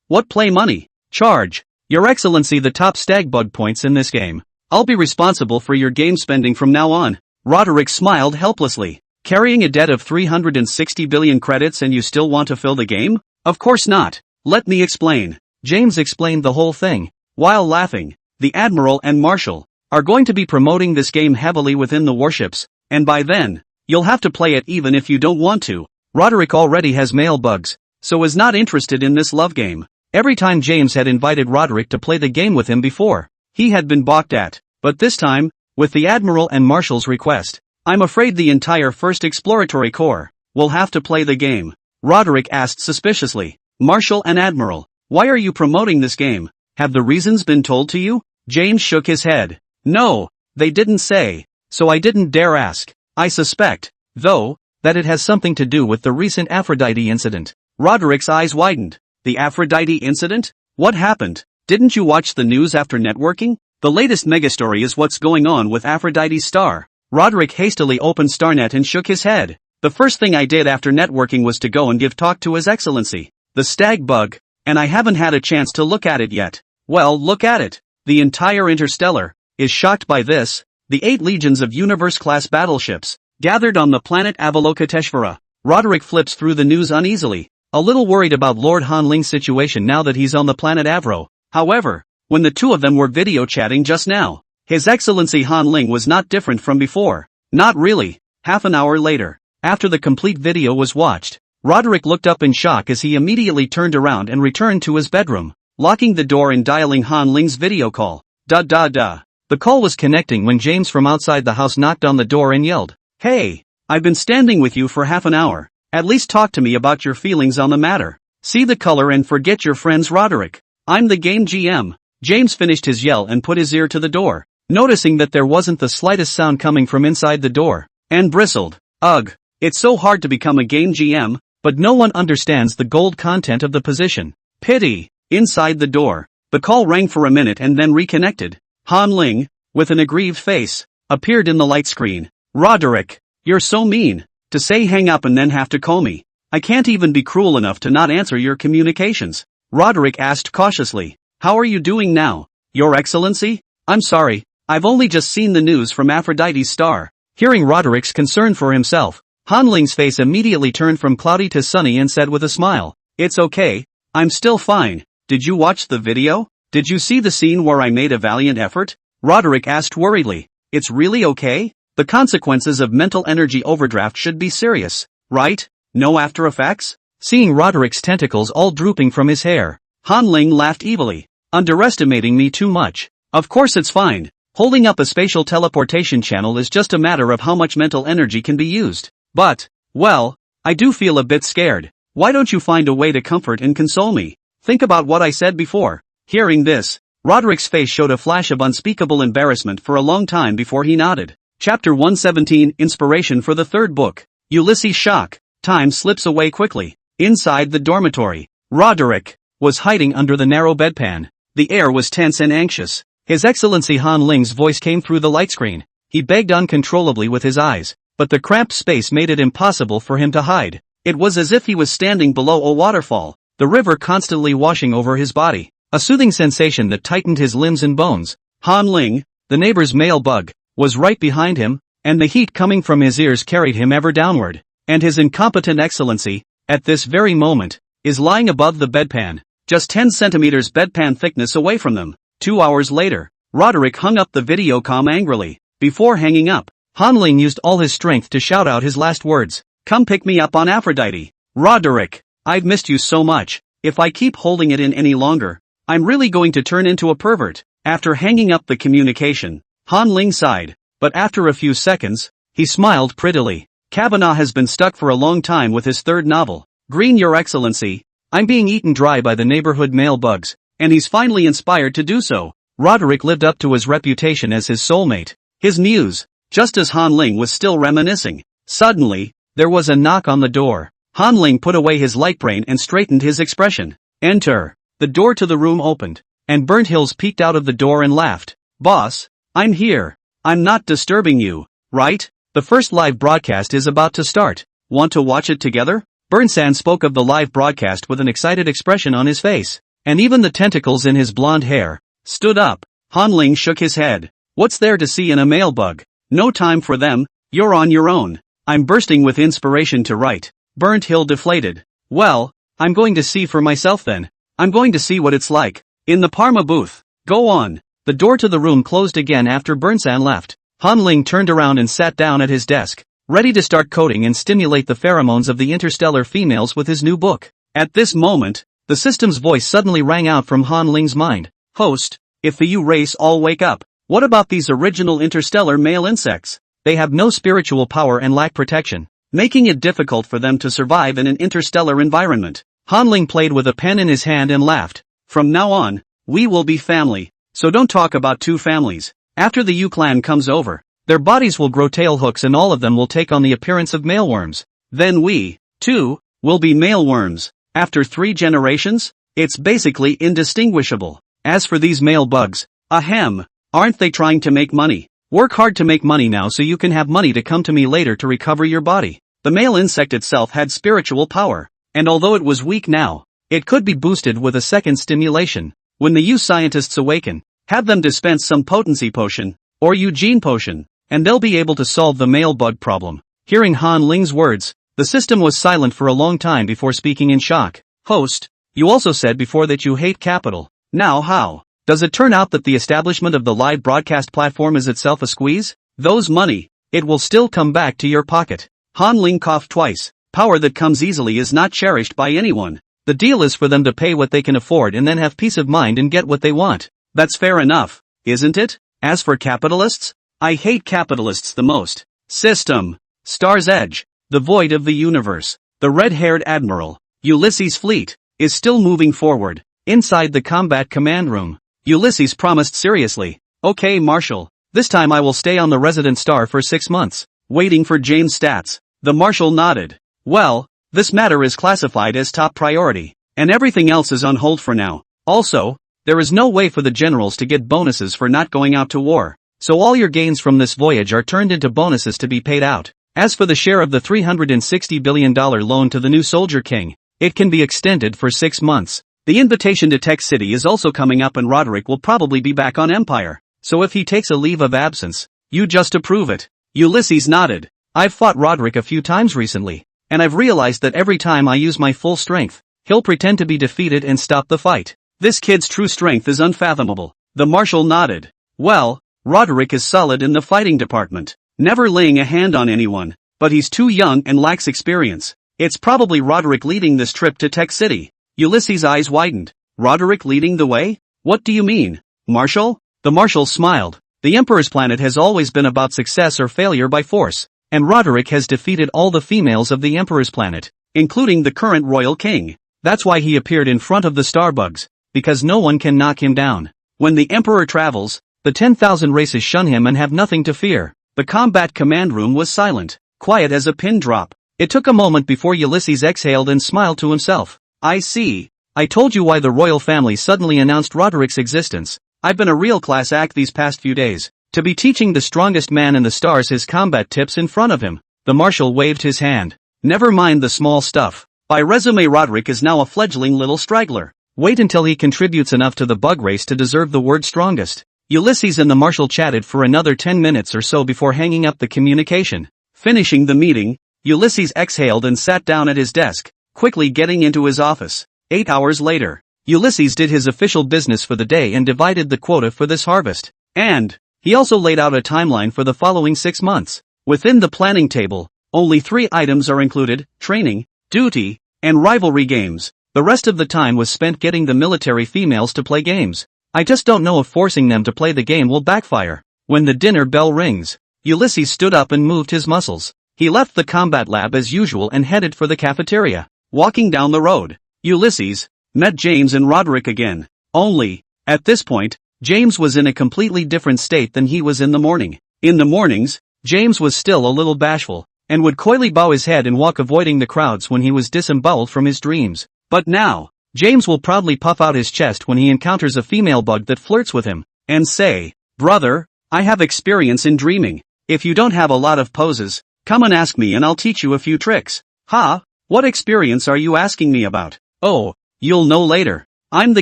What play money? Charge, Your Excellency, the top stag bug points in this game. I'll be responsible for your game spending from now on. Roderick smiled helplessly. Carrying a debt of 360 billion credits and you still want to fill the game? Of course not. Let me explain. James explained the whole thing. While laughing, the Admiral and Marshal are going to be promoting this game heavily within the warships, and by then, you'll have to play it even if you don't want to. Roderick already has male bugs, so is not interested in this love game. Every time James had invited Roderick to play the game with him before, he had been balked at, but this time, with the Admiral and Marshal's request, I'm afraid the entire First Exploratory Corps will have to play the game. Roderick asked suspiciously. Marshal and Admiral, why are you promoting this game? Have the reasons been told to you? James shook his head. No, they didn't say, so I didn't dare ask. I suspect, though, that it has something to do with the recent Aphrodite incident. Roderick's eyes widened. The Aphrodite incident? What happened? Didn't you watch the news after networking? The latest megastory is what's going on with Aphrodite's star. Roderick hastily opened Starnet and shook his head. The first thing I did after networking was to go and give talk to His Excellency, the Stag Bug, and I haven't had a chance to look at it yet. Well, look at it. The entire Interstellar is shocked by this. The 8 legions of universe-class battleships gathered on the planet Avalokiteshvara. Roderick flips through the news uneasily, a little worried about Lord Han Ling's situation now that he's on the planet Avro. However, when the two of them were video chatting just now, His Excellency Han Ling was not different from before. Not really. Half an hour later, after the complete video was watched, Roderick looked up in shock as he immediately turned around and returned to his bedroom, locking the door and dialing Han Ling's video call. The call was connecting when James from outside the house knocked on the door and yelled, "Hey, I've been standing with you for half an hour. At least talk to me about your feelings on the matter. See the color and forget your friends, Roderick. I'm the game GM." James finished his yell and put his ear to the door, noticing that there wasn't the slightest sound coming from inside the door, and bristled. Ugh, it's so hard to become a game GM, but no one understands the gold content of the position. Pity. Inside the door, the call rang for a minute and then reconnected. Han Ling, with an aggrieved face, appeared in the light screen. Roderick, you're so mean. To say hang up and then have to call me. I can't even be cruel enough to not answer your communications. Roderick asked cautiously. How are you doing now, Your Excellency? I'm sorry, I've only just seen the news from Aphrodite's star. Hearing Roderick's concern for himself, Han Ling's face immediately turned from cloudy to sunny and said with a smile, "It's okay, I'm still fine. Did you watch the video? Did you see the scene where I made a valiant effort?" Roderick asked worriedly. It's really okay? The consequences of mental energy overdraft should be serious, right? No after effects? Seeing Roderick's tentacles all drooping from his hair, Han Ling laughed evilly. Underestimating me too much. Of course it's fine. Holding up a spatial teleportation channel is just a matter of how much mental energy can be used. But, well, I do feel a bit scared. Why don't you find a way to comfort and console me? Think about what I said before. Hearing this, Roderick's face showed a flash of unspeakable embarrassment for a long time before he nodded. Chapter 117 Inspiration for the third book. Ulysses' shock. Time slips away quickly. Inside the dormitory, Roderick was hiding under the narrow bedpan. The air was tense and anxious. His Excellency Han Ling's voice came through the light screen. He begged uncontrollably with his eyes, but the cramped space made it impossible for him to hide. It was as if he was standing below a waterfall, the river constantly washing over his body, a soothing sensation that tightened his limbs and bones. Han Ling, the neighbor's male bug, was right behind him, and the heat coming from his ears carried him ever downward. And his incompetent Excellency, at this very moment, is lying above the bedpan, just 10 centimeters bedpan thickness away from them. 2 hours later, Roderick hung up the videocom angrily. Before hanging up, Han Ling used all his strength to shout out his last words. Come pick me up on Aphrodite. Roderick, I've missed you so much. If I keep holding it in any longer, I'm really going to turn into a pervert. After hanging up the communication, Han Ling sighed, but after a few seconds, he smiled prettily. Kavanaugh has been stuck for a long time with his third novel, Green, Your Excellency. I'm being eaten dry by the neighborhood male bugs, and he's finally inspired to do so. Roderick lived up to his reputation as his soulmate, his muse. Just as Han Ling was still reminiscing, suddenly, there was a knock on the door. Han Ling put away his light brain and straightened his expression. Enter. The door to the room opened, and Burnt Hills peeked out of the door and laughed. Boss, I'm here. I'm not disturbing you, right? The first live broadcast is about to start. Want to watch it together? Burnsan spoke of the live broadcast with an excited expression on his face, and even the tentacles in his blonde hair stood up. Han Ling shook his head. What's there to see in a male bug? No time for them, you're on your own. I'm bursting with inspiration to write. Burnt Hill deflated. Well, I'm going to see for myself then. I'm going to see what it's like. In the Parma booth. Go on. The door to the room closed again after Burnsan left. Han Ling turned around and sat down at his desk, ready to start coding and stimulate the pheromones of the interstellar females with his new book. At this moment, the system's voice suddenly rang out from Han Ling's mind. Host, if the U-race all wake up, what about these original interstellar male insects? They have no spiritual power and lack protection. making it difficult for them to survive in an interstellar environment. Han Ling played with a pen in his hand and laughed. From now on, we will be family. So don't talk about two families. After the Yu clan comes over, their bodies will grow tail hooks and all of them will take on the appearance of male worms. Then we, too, will be male worms. After 3 generations, it's basically indistinguishable. As for these male bugs, ahem, aren't they trying to make money? Work hard to make money now so you can have money to come to me later to recover your body. The male insect itself had spiritual power, and although it was weak now, it could be boosted with a second stimulation. When the Yu scientists awaken, have them dispense some potency potion, or Eugene potion, and they'll be able to solve the male bug problem. Hearing Han Ling's words, the system was silent for a long time before speaking in shock. Host, you also said before that you hate capital. Now how? Does it turn out that the establishment of the live broadcast platform is itself a squeeze? Those money, it will still come back to your pocket. Han Ling coughed twice. Power that comes easily is not cherished by anyone. The deal is for them to pay what they can afford and then have peace of mind and get what they want. That's fair enough, isn't it? As for capitalists, I hate capitalists the most. System. Star's Edge. The void of the universe. The red-haired admiral, Ulysses' fleet, is still moving forward. Inside the combat command room, Ulysses promised seriously, "Okay, Marshal, this time I will stay on the resident star for 6 months, waiting for James' stats." The Marshal nodded. "Well, this matter is classified as top priority, and everything else is on hold for now. Also, there is no way for the generals to get bonuses for not going out to war, so all your gains from this voyage are turned into bonuses to be paid out. As for the share of the $360 billion loan to the new Soldier King, it can be extended for 6 months. The invitation to Tech City is also coming up and Roderick will probably be back on Empire, so if he takes a leave of absence, you just approve it." Ulysses nodded. "I've fought Roderick a few times recently, and I've realized that every time I use my full strength, he'll pretend to be defeated and stop the fight. This kid's true strength is unfathomable." The Marshal nodded. "Well, Roderick is solid in the fighting department, never laying a hand on anyone, but he's too young and lacks experience. It's probably Roderick leading this trip to Tech City." Ulysses' eyes widened. "Roderick leading the way? What do you mean, Marshal?" The Marshal smiled. "The Emperor's planet has always been about success or failure by force, and Roderick has defeated all the females of the Emperor's planet, including the current Royal King. That's why he appeared in front of the Starbugs, because no one can knock him down. When the Emperor travels, the 10,000 races shun him and have nothing to fear." The combat command room was silent, quiet as a pin drop. It took a moment before Ulysses exhaled and smiled to himself. "I see. I told you why the royal family suddenly announced Roderick's existence. I've been a real class act these past few days, to be teaching the strongest man in the stars his combat tips in front of him." The Marshal waved his hand. "Never mind the small stuff. By resume Roderick is now a fledgling little straggler. Wait until he contributes enough to the bug race to deserve the word strongest." Ulysses and the Marshal chatted for another 10 minutes or so before hanging up the communication. Finishing the meeting, Ulysses exhaled and sat down at his desk, quickly getting into his office. 8 hours later, Ulysses did his official business for the day and divided the quota for this harvest. And he also laid out a timeline for the following 6 months. Within the planning table, only 3 items are included: training, duty, and rivalry games. The rest of the time was spent getting the military females to play games. I just don't know if forcing them to play the game will backfire. When the dinner bell rings, Ulysses stood up and moved his muscles. He left the combat lab as usual and headed for the cafeteria. Walking down the road, Ulysses met James and Roderick again. Only, at this point, James was in a completely different state than he was in the morning. In the mornings, James was still a little bashful, and would coyly bow his head and walk avoiding the crowds when he was disemboweled from his dreams. But now, James will proudly puff out his chest when he encounters a female bug that flirts with him, and say, "Brother, I have experience in dreaming. If you don't have a lot of poses, come and ask me and I'll teach you a few tricks." "Ha? What experience are you asking me about?" "Oh, you'll know later. I'm the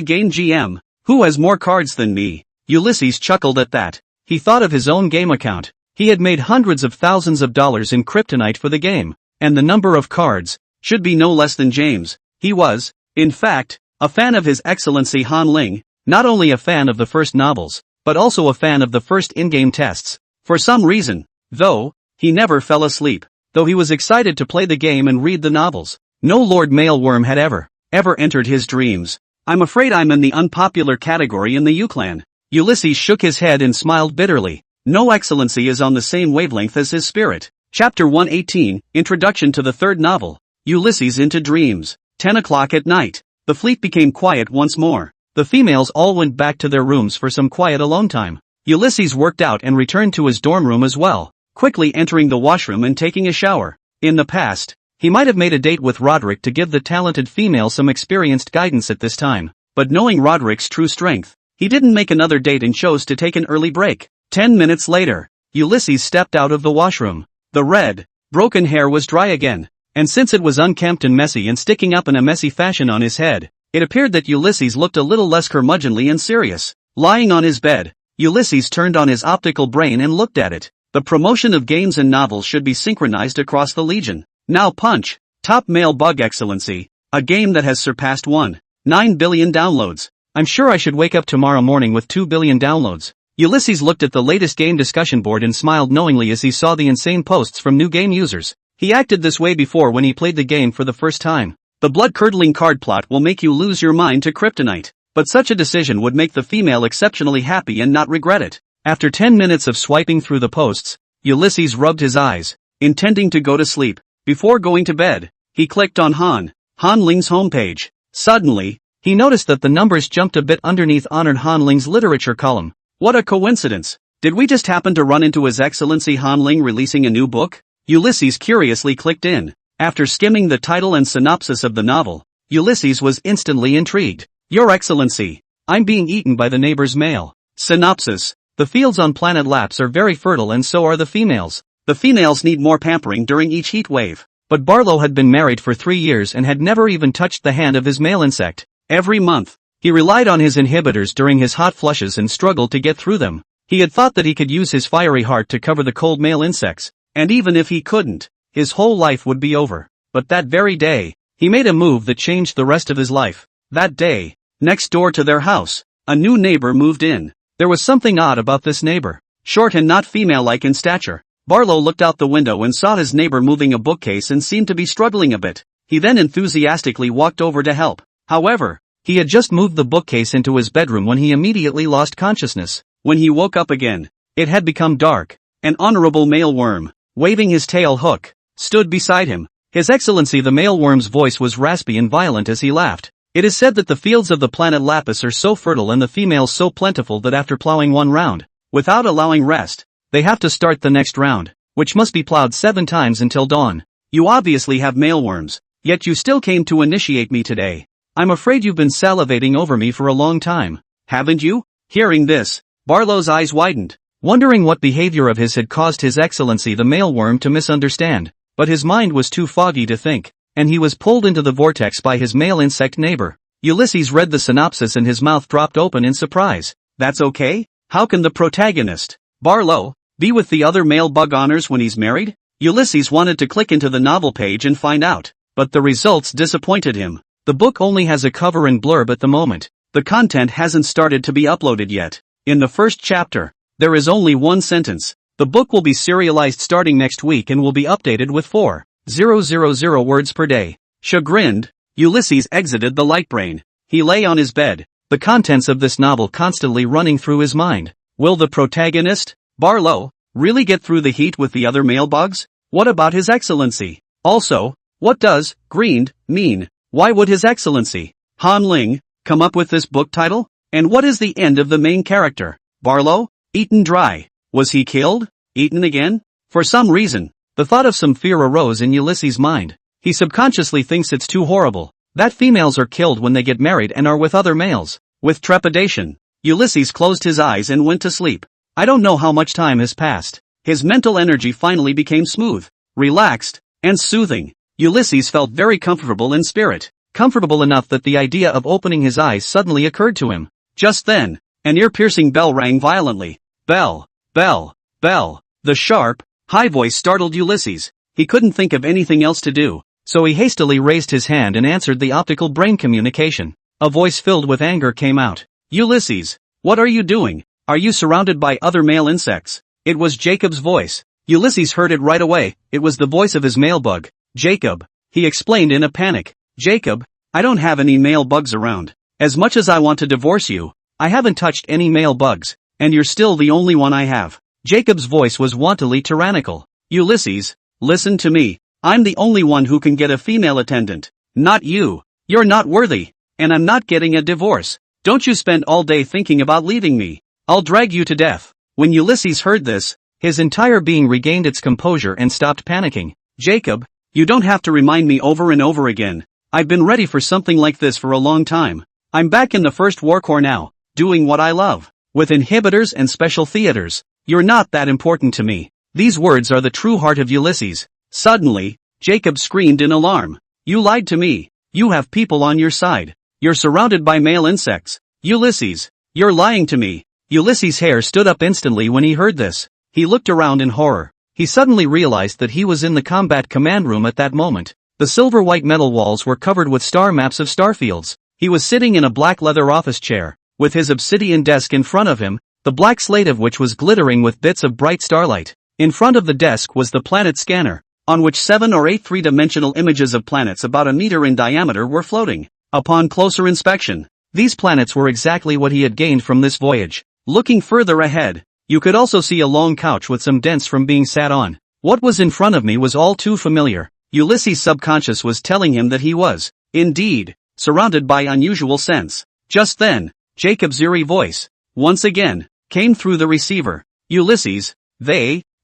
game GM. Who has more cards than me?" Ulysses chuckled at that. He thought of his own game account. He had made hundreds of thousands of dollars in kryptonite for the game, and the number of cards should be no less than James. He was, in fact, a fan of His Excellency Han Ling, not only a fan of the first novels, but also a fan of the first in-game tests. For some reason, though, he never fell asleep, though he was excited to play the game and read the novels. No Lord Mailworm had ever entered his dreams. "I'm afraid I'm in the unpopular category in the Yu clan." Ulysses shook his head and smiled bitterly. No excellency is on the same wavelength as his spirit. Chapter 118, Introduction to the Third Novel. Ulysses into Dreams. 10 o'clock at night. The fleet became quiet once more. The females all went back to their rooms for some quiet alone time. Ulysses worked out and returned to his dorm room as well, quickly entering the washroom and taking a shower. In the past, he might have made a date with Roderick to give the talented female some experienced guidance at this time, but knowing Roderick's true strength, he didn't make another date and chose to take an early break. 10 minutes later, Ulysses stepped out of the washroom. The red, broken hair was dry again, and since it was unkempt and messy and sticking up in a messy fashion on his head, it appeared that Ulysses looked a little less curmudgeonly and serious. Lying on his bed, Ulysses turned on his optical brain and looked at it. The promotion of games and novels should be synchronized across the Legion. Now Punch, Top Male Bug Excellency, a game that has surpassed 1.9 billion downloads. I'm sure I should wake up tomorrow morning with 2 billion downloads. Ulysses looked at the latest game discussion board and smiled knowingly as he saw the insane posts from new game users. He acted this way before when he played the game for the first time. The blood-curdling card plot will make you lose your mind to kryptonite, but such a decision would make the female exceptionally happy and not regret it. After 10 minutes of swiping through the posts, Ulysses rubbed his eyes, intending to go to sleep. Before going to bed, he clicked on Han Ling's homepage. Suddenly, he noticed that the numbers jumped a bit underneath Honored Han Ling's literature column. What a coincidence! Did we just happen to run into His Excellency Han Ling releasing a new book? Ulysses curiously clicked in. After skimming the title and synopsis of the novel, Ulysses was instantly intrigued. Your Excellency, I'm being eaten by the neighbor's male. Synopsis: the fields on planet Laps are very fertile and so are the females. The females need more pampering during each heat wave. But Barlow had been married for 3 years and had never even touched the hand of his male insect. Every month, he relied on his inhibitors during his hot flushes and struggled to get through them. He had thought that he could use his fiery heart to cover the cold male insects, and even if he couldn't, his whole life would be over. But that very day, he made a move that changed the rest of his life. That day, next door to their house, a new neighbor moved in. There was something odd about this neighbor. Short and not female-like in stature, Barlow looked out the window and saw his neighbor moving a bookcase and seemed to be struggling a bit. He then enthusiastically walked over to help. However, he had just moved the bookcase into his bedroom when he immediately lost consciousness. When he woke up again, it had become dark. An honorable male worm, waving his tail hook, stood beside him. His Excellency the male worm's voice was raspy and violent as he laughed. It is said that the fields of the planet Lapis are so fertile and the females so plentiful that after plowing one round, without allowing rest, they have to start the next round, which must be plowed 7 times until dawn. You obviously have maleworms, yet you still came to initiate me today. I'm afraid you've been salivating over me for a long time, haven't you? Hearing this, Barlow's eyes widened, wondering what behavior of his had caused His Excellency the maleworm to misunderstand, but his mind was too foggy to think, and he was pulled into the vortex by his male insect neighbor. Ulysses read the synopsis and his mouth dropped open in surprise. That's okay? How can the protagonist, Barlow, be with the other male bug honors when he's married? Ulysses wanted to click into the novel page and find out, but the results disappointed him. The book only has a cover and blurb at the moment. The content hasn't started to be uploaded yet. In the first chapter, there is only one sentence. The book will be serialized starting next week and will be updated with 4,000 words per day. Chagrined, Ulysses exited the light brain. He lay on his bed, the contents of this novel constantly running through his mind. Will the protagonist, Barlow, really get through the heat with the other male bugs? What about His Excellency? Also, what does greened mean? Why would His Excellency, Han Ling, come up with this book title? And what is the end of the main character, Barlow? Eaten dry. Was he killed? Eaten again? For some reason, the thought of some fear arose in Ulysses' mind. He subconsciously thinks it's too horrible that females are killed when they get married and are with other males. With trepidation, Ulysses closed his eyes and went to sleep. I don't know how much time has passed. His mental energy finally became smooth, relaxed, and soothing. Ulysses felt very comfortable in spirit, comfortable enough that the idea of opening his eyes suddenly occurred to him. Just then, an ear-piercing bell rang violently. Bell, bell, bell. The sharp, high voice startled Ulysses. He couldn't think of anything else to do, so he hastily raised his hand and answered the optical brain communication. A voice filled with anger came out. Ulysses, what are you doing? Are you surrounded by other male insects? It was Jacob's voice. Ulysses heard it right away. It was the voice of his male bug. Jacob, he explained in a panic. Jacob, I don't have any male bugs around. As much as I want to divorce you, I haven't touched any male bugs, and you're still the only one I have. Jacob's voice was wantonly tyrannical. Ulysses, Listen to me. I'm the only one who can get a female attendant. Not you. You're not worthy. And I'm not getting a divorce. Don't you spend all day thinking about leaving me. I'll drag you to death. When Ulysses heard this, his entire being regained its composure and stopped panicking. Jacob, you don't have to remind me over and over again. I've been ready for something like this for a long time. I'm back in the First War Corps now, doing what I love. With inhibitors and special theaters. You're not that important to me. These words are the true heart of Ulysses. Suddenly, Jacob screamed in alarm. You lied to me. You have people on your side. You're surrounded by male insects. Ulysses, you're lying to me. Ulysses' hair stood up instantly when he heard this. He looked around in horror. He suddenly realized that he was in the combat command room at that moment. The silver-white metal walls were covered with star maps of starfields. He was sitting in a black leather office chair, with his obsidian desk in front of him, the black slate of which was glittering with bits of bright starlight. In front of the desk was the planet scanner, on which 7 or 8 three-dimensional images of planets about a meter in diameter were floating. Upon closer inspection, these planets were exactly what he had gained from this voyage. Looking further ahead, you could also see a long couch with some dents from being sat on. What was in front of me was all too familiar. Ulysses' subconscious was telling him that he was, indeed, surrounded by unusual scents. Just then, Jacob's eerie voice, once again, came through the receiver. Ulysses,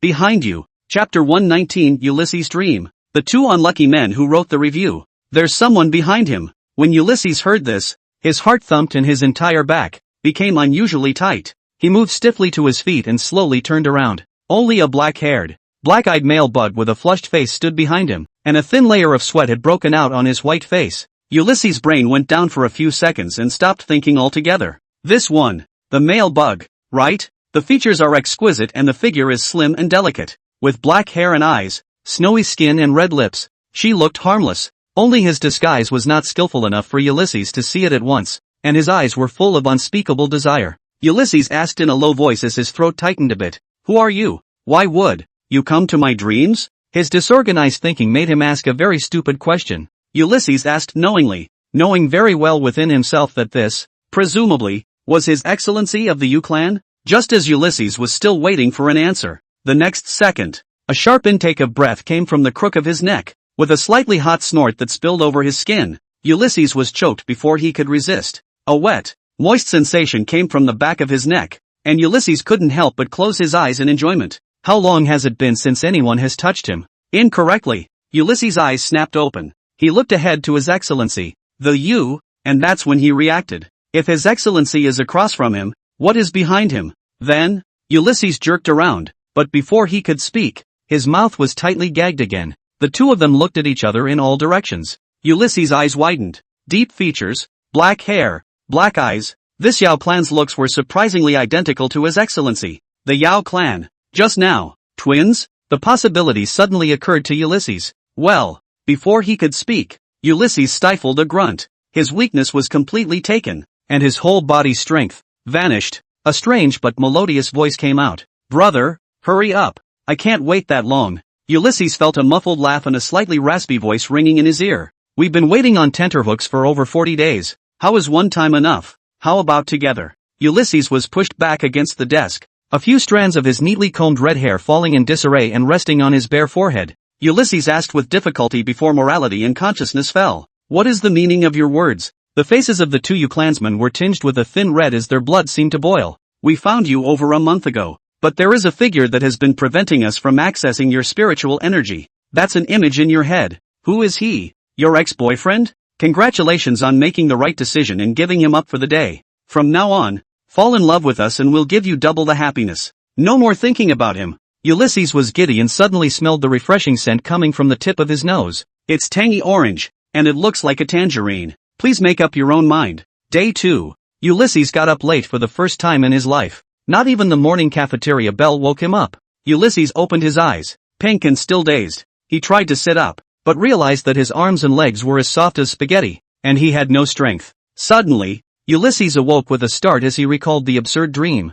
behind you. Chapter 119 Ulysses' Dream. The two unlucky men who wrote the review. There's someone behind him. When Ulysses heard this, his heart thumped and his entire back became unusually tight. He moved stiffly to his feet and slowly turned around. Only a black-haired, black-eyed male bud with a flushed face stood behind him, and a thin layer of sweat had broken out on his white face. Ulysses' brain went down for a few seconds and stopped thinking altogether. This one, the male bug, right? The features are exquisite and the figure is slim and delicate. With black hair and eyes, snowy skin and red lips, she looked harmless. Only his disguise was not skillful enough for Ulysses to see it at once, and his eyes were full of unspeakable desire. Ulysses asked in a low voice as his throat tightened a bit. Who are you? Why would you come to my dreams? His disorganized thinking made him ask a very stupid question. Ulysses asked knowingly, knowing very well within himself that this, presumably, was His Excellency of the U-Clan? Just as Ulysses was still waiting for an answer, the next second, a sharp intake of breath came from the crook of his neck, with a slightly hot snort that spilled over his skin. Ulysses was choked before he could resist. A wet, moist sensation came from the back of his neck, and Ulysses couldn't help but close his eyes in enjoyment. How long has it been since anyone has touched him? Incorrectly. Ulysses' eyes snapped open. He looked ahead to His Excellency, and that's when he reacted. If His Excellency is across from him, what is behind him? Then, Ulysses jerked around, but before he could speak, his mouth was tightly gagged again. The two of them looked at each other in all directions. Ulysses' eyes widened. Deep features, black hair, black eyes. This Yao clan's looks were surprisingly identical to His Excellency. The Yao clan. Just now, twins? The possibility suddenly occurred to Ulysses. Well, before he could speak, Ulysses stifled a grunt. His weakness was completely taken, and his whole body's strength vanished. A strange but melodious voice came out. Brother, hurry up. I can't wait that long. Ulysses felt a muffled laugh and a slightly raspy voice ringing in his ear. We've been waiting on tenterhooks for over 40 days. How is one time enough? How about together? Ulysses was pushed back against the desk, a few strands of his neatly combed red hair falling in disarray and resting on his bare forehead. Ulysses asked with difficulty before morality and consciousness fell. What is the meaning of your words? The faces of the two U-clansmen were tinged with a thin red as their blood seemed to boil. We found you over a month ago, but there is a figure that has been preventing us from accessing your spiritual energy. That's an image in your head. Who is he? Your ex-boyfriend? Congratulations on making the right decision and giving him up for the day. From now on, fall in love with us and we'll give you double the happiness. No more thinking about him. Ulysses was giddy and suddenly smelled the refreshing scent coming from the tip of his nose. It's tangy orange, and it looks like a tangerine. Please make up your own mind. Day 2. Ulysses got up late for the first time in his life. Not even the morning cafeteria bell woke him up. Ulysses opened his eyes, pink and still dazed. He tried to sit up, but realized that his arms and legs were as soft as spaghetti, and he had no strength. Suddenly, Ulysses awoke with a start as he recalled the absurd dream.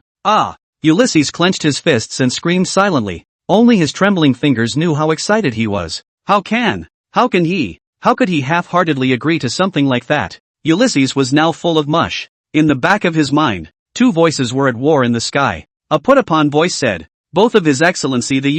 Ulysses clenched his fists and screamed silently. Only his trembling fingers knew how excited he was. How could he half-heartedly agree to something like that? Ulysses was now full of mush. In the back of his mind, two voices were at war in the sky. A put-upon voice said, both of His Excellency the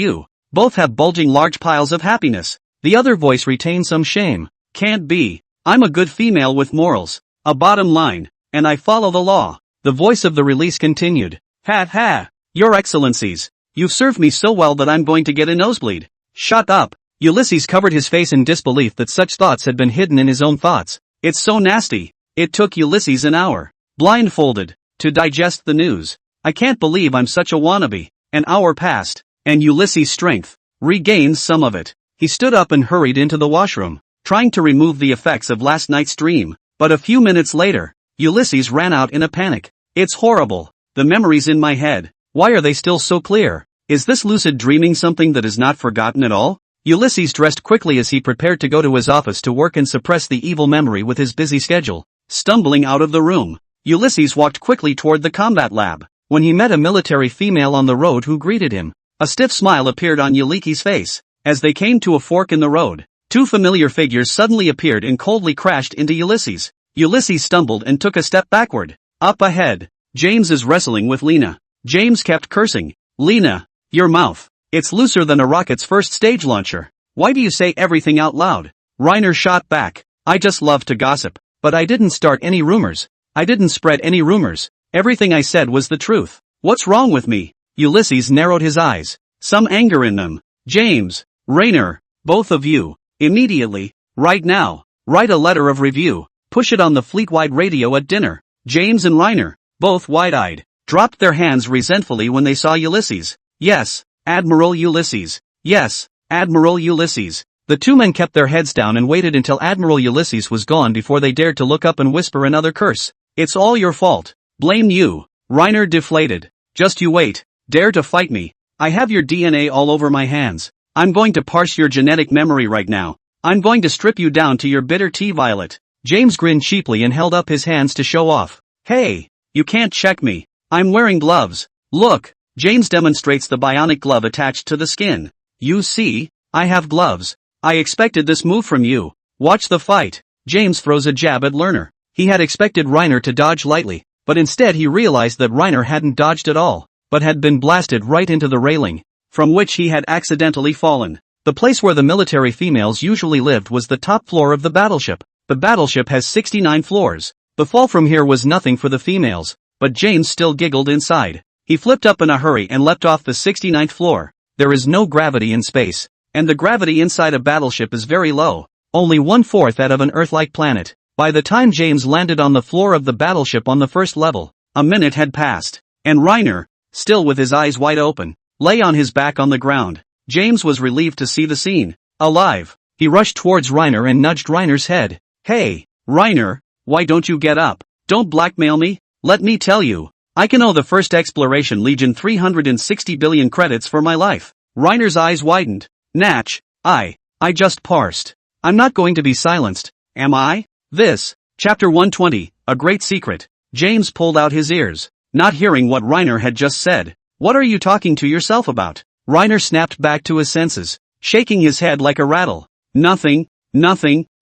Both have bulging large piles of happiness. The other voice retained some shame. Can't be. I'm a good female with morals, a bottom line, and I follow the law. The voice of the release continued. Ha ha. Your Excellencies, you've served me so well that I'm going to get a nosebleed. Shut up. Ulysses covered his face in disbelief that such thoughts had been hidden in his own thoughts. It's so nasty. It took Ulysses an hour, blindfolded, to digest the news. I can't believe I'm such a wannabe. An hour passed, and Ulysses' strength regained some of it. He stood up and hurried into the washroom, trying to remove the effects of last night's dream. But a few minutes later, Ulysses ran out in a panic. It's horrible. The memories in my head. Why are they still so clear? Is this lucid dreaming something that is not forgotten at all? Ulysses dressed quickly as he prepared to go to his office to work and suppress the evil memory with his busy schedule. Stumbling out of the room, Ulysses walked quickly toward the combat lab, when he met a military female on the road who greeted him. A stiff smile appeared on Ulysses' face. As they came to a fork in the road, two familiar figures suddenly appeared and coldly crashed into Ulysses. Ulysses stumbled and took a step backward. Up ahead, James is wrestling with Lena. James kept cursing. Lena, your mouth. It's looser than a rocket's first stage launcher. Why do you say everything out loud? Reiner shot back. I just love to gossip. But I didn't start any rumors. I didn't spread any rumors. Everything I said was the truth. What's wrong with me? Ulysses narrowed his eyes, some anger in them. James, Reiner, both of you, immediately, right now, write a letter of review, push it on the fleet-wide radio at dinner. James and Reiner, both wide-eyed, dropped their hands resentfully when they saw Ulysses. Yes, Admiral Ulysses. Yes, Admiral Ulysses. The two men kept their heads down and waited until Admiral Ulysses was gone before they dared to look up and whisper another curse. It's all your fault. Blame you. Reiner deflated. Just you wait. Dare to fight me. I have your DNA all over my hands. I'm going to parse your genetic memory right now. I'm going to strip you down to your bitter tea violet. James grinned cheaply and held up his hands to show off. Hey, you can't check me. I'm wearing gloves. Look, James demonstrates the bionic glove attached to the skin. You see, I have gloves. I expected this move from you. Watch the fight. James throws a jab at Lerner. He had expected Reiner to dodge lightly, but instead he realized that Reiner hadn't dodged at all, but had been blasted right into the railing, from which he had accidentally fallen. The place where the military females usually lived was the top floor of the battleship. The battleship has 69 floors. The fall from here was nothing for the females, but James still giggled inside. He flipped up in a hurry and leapt off the 69th floor. There is no gravity in space, and the gravity inside a battleship is very low, only 1/4 that of an Earth-like planet. By the time James landed on the floor of the battleship on the first level, a minute had passed, and Reiner, still with his eyes wide open, lay on his back on the ground. James was relieved to see the scene. Alive. He rushed towards Reiner and nudged Reiner's head. Hey, Reiner, why don't you get up? Don't blackmail me. Let me tell you, I can owe the First Exploration Legion 360 billion credits for my life. Reiner's eyes widened. Natch, I just parsed. I'm not going to be silenced, am I? This, Chapter 120, A Great Secret. James pulled out his ears, not hearing what Reiner had just said. What are you talking to yourself about? Reiner snapped back to his senses, shaking his head like a rattle. Nothing,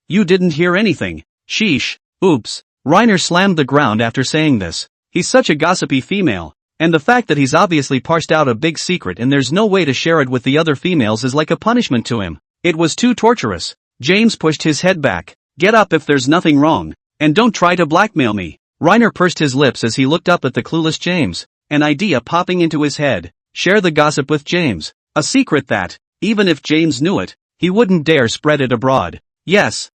you didn't hear anything. Sheesh, oops. Reiner slammed the ground after saying this. He's such a gossipy female, and the fact that he's obviously parsed out a big secret and there's no way to share it with the other females is like a punishment to him. It was too torturous. James pushed his head back. Get up if there's nothing wrong, and don't try to blackmail me. Reiner pursed his lips as he looked up at the clueless James, an idea popping into his head. Share the gossip with James. A secret that, even if James knew it, he wouldn't dare spread it abroad. Yes,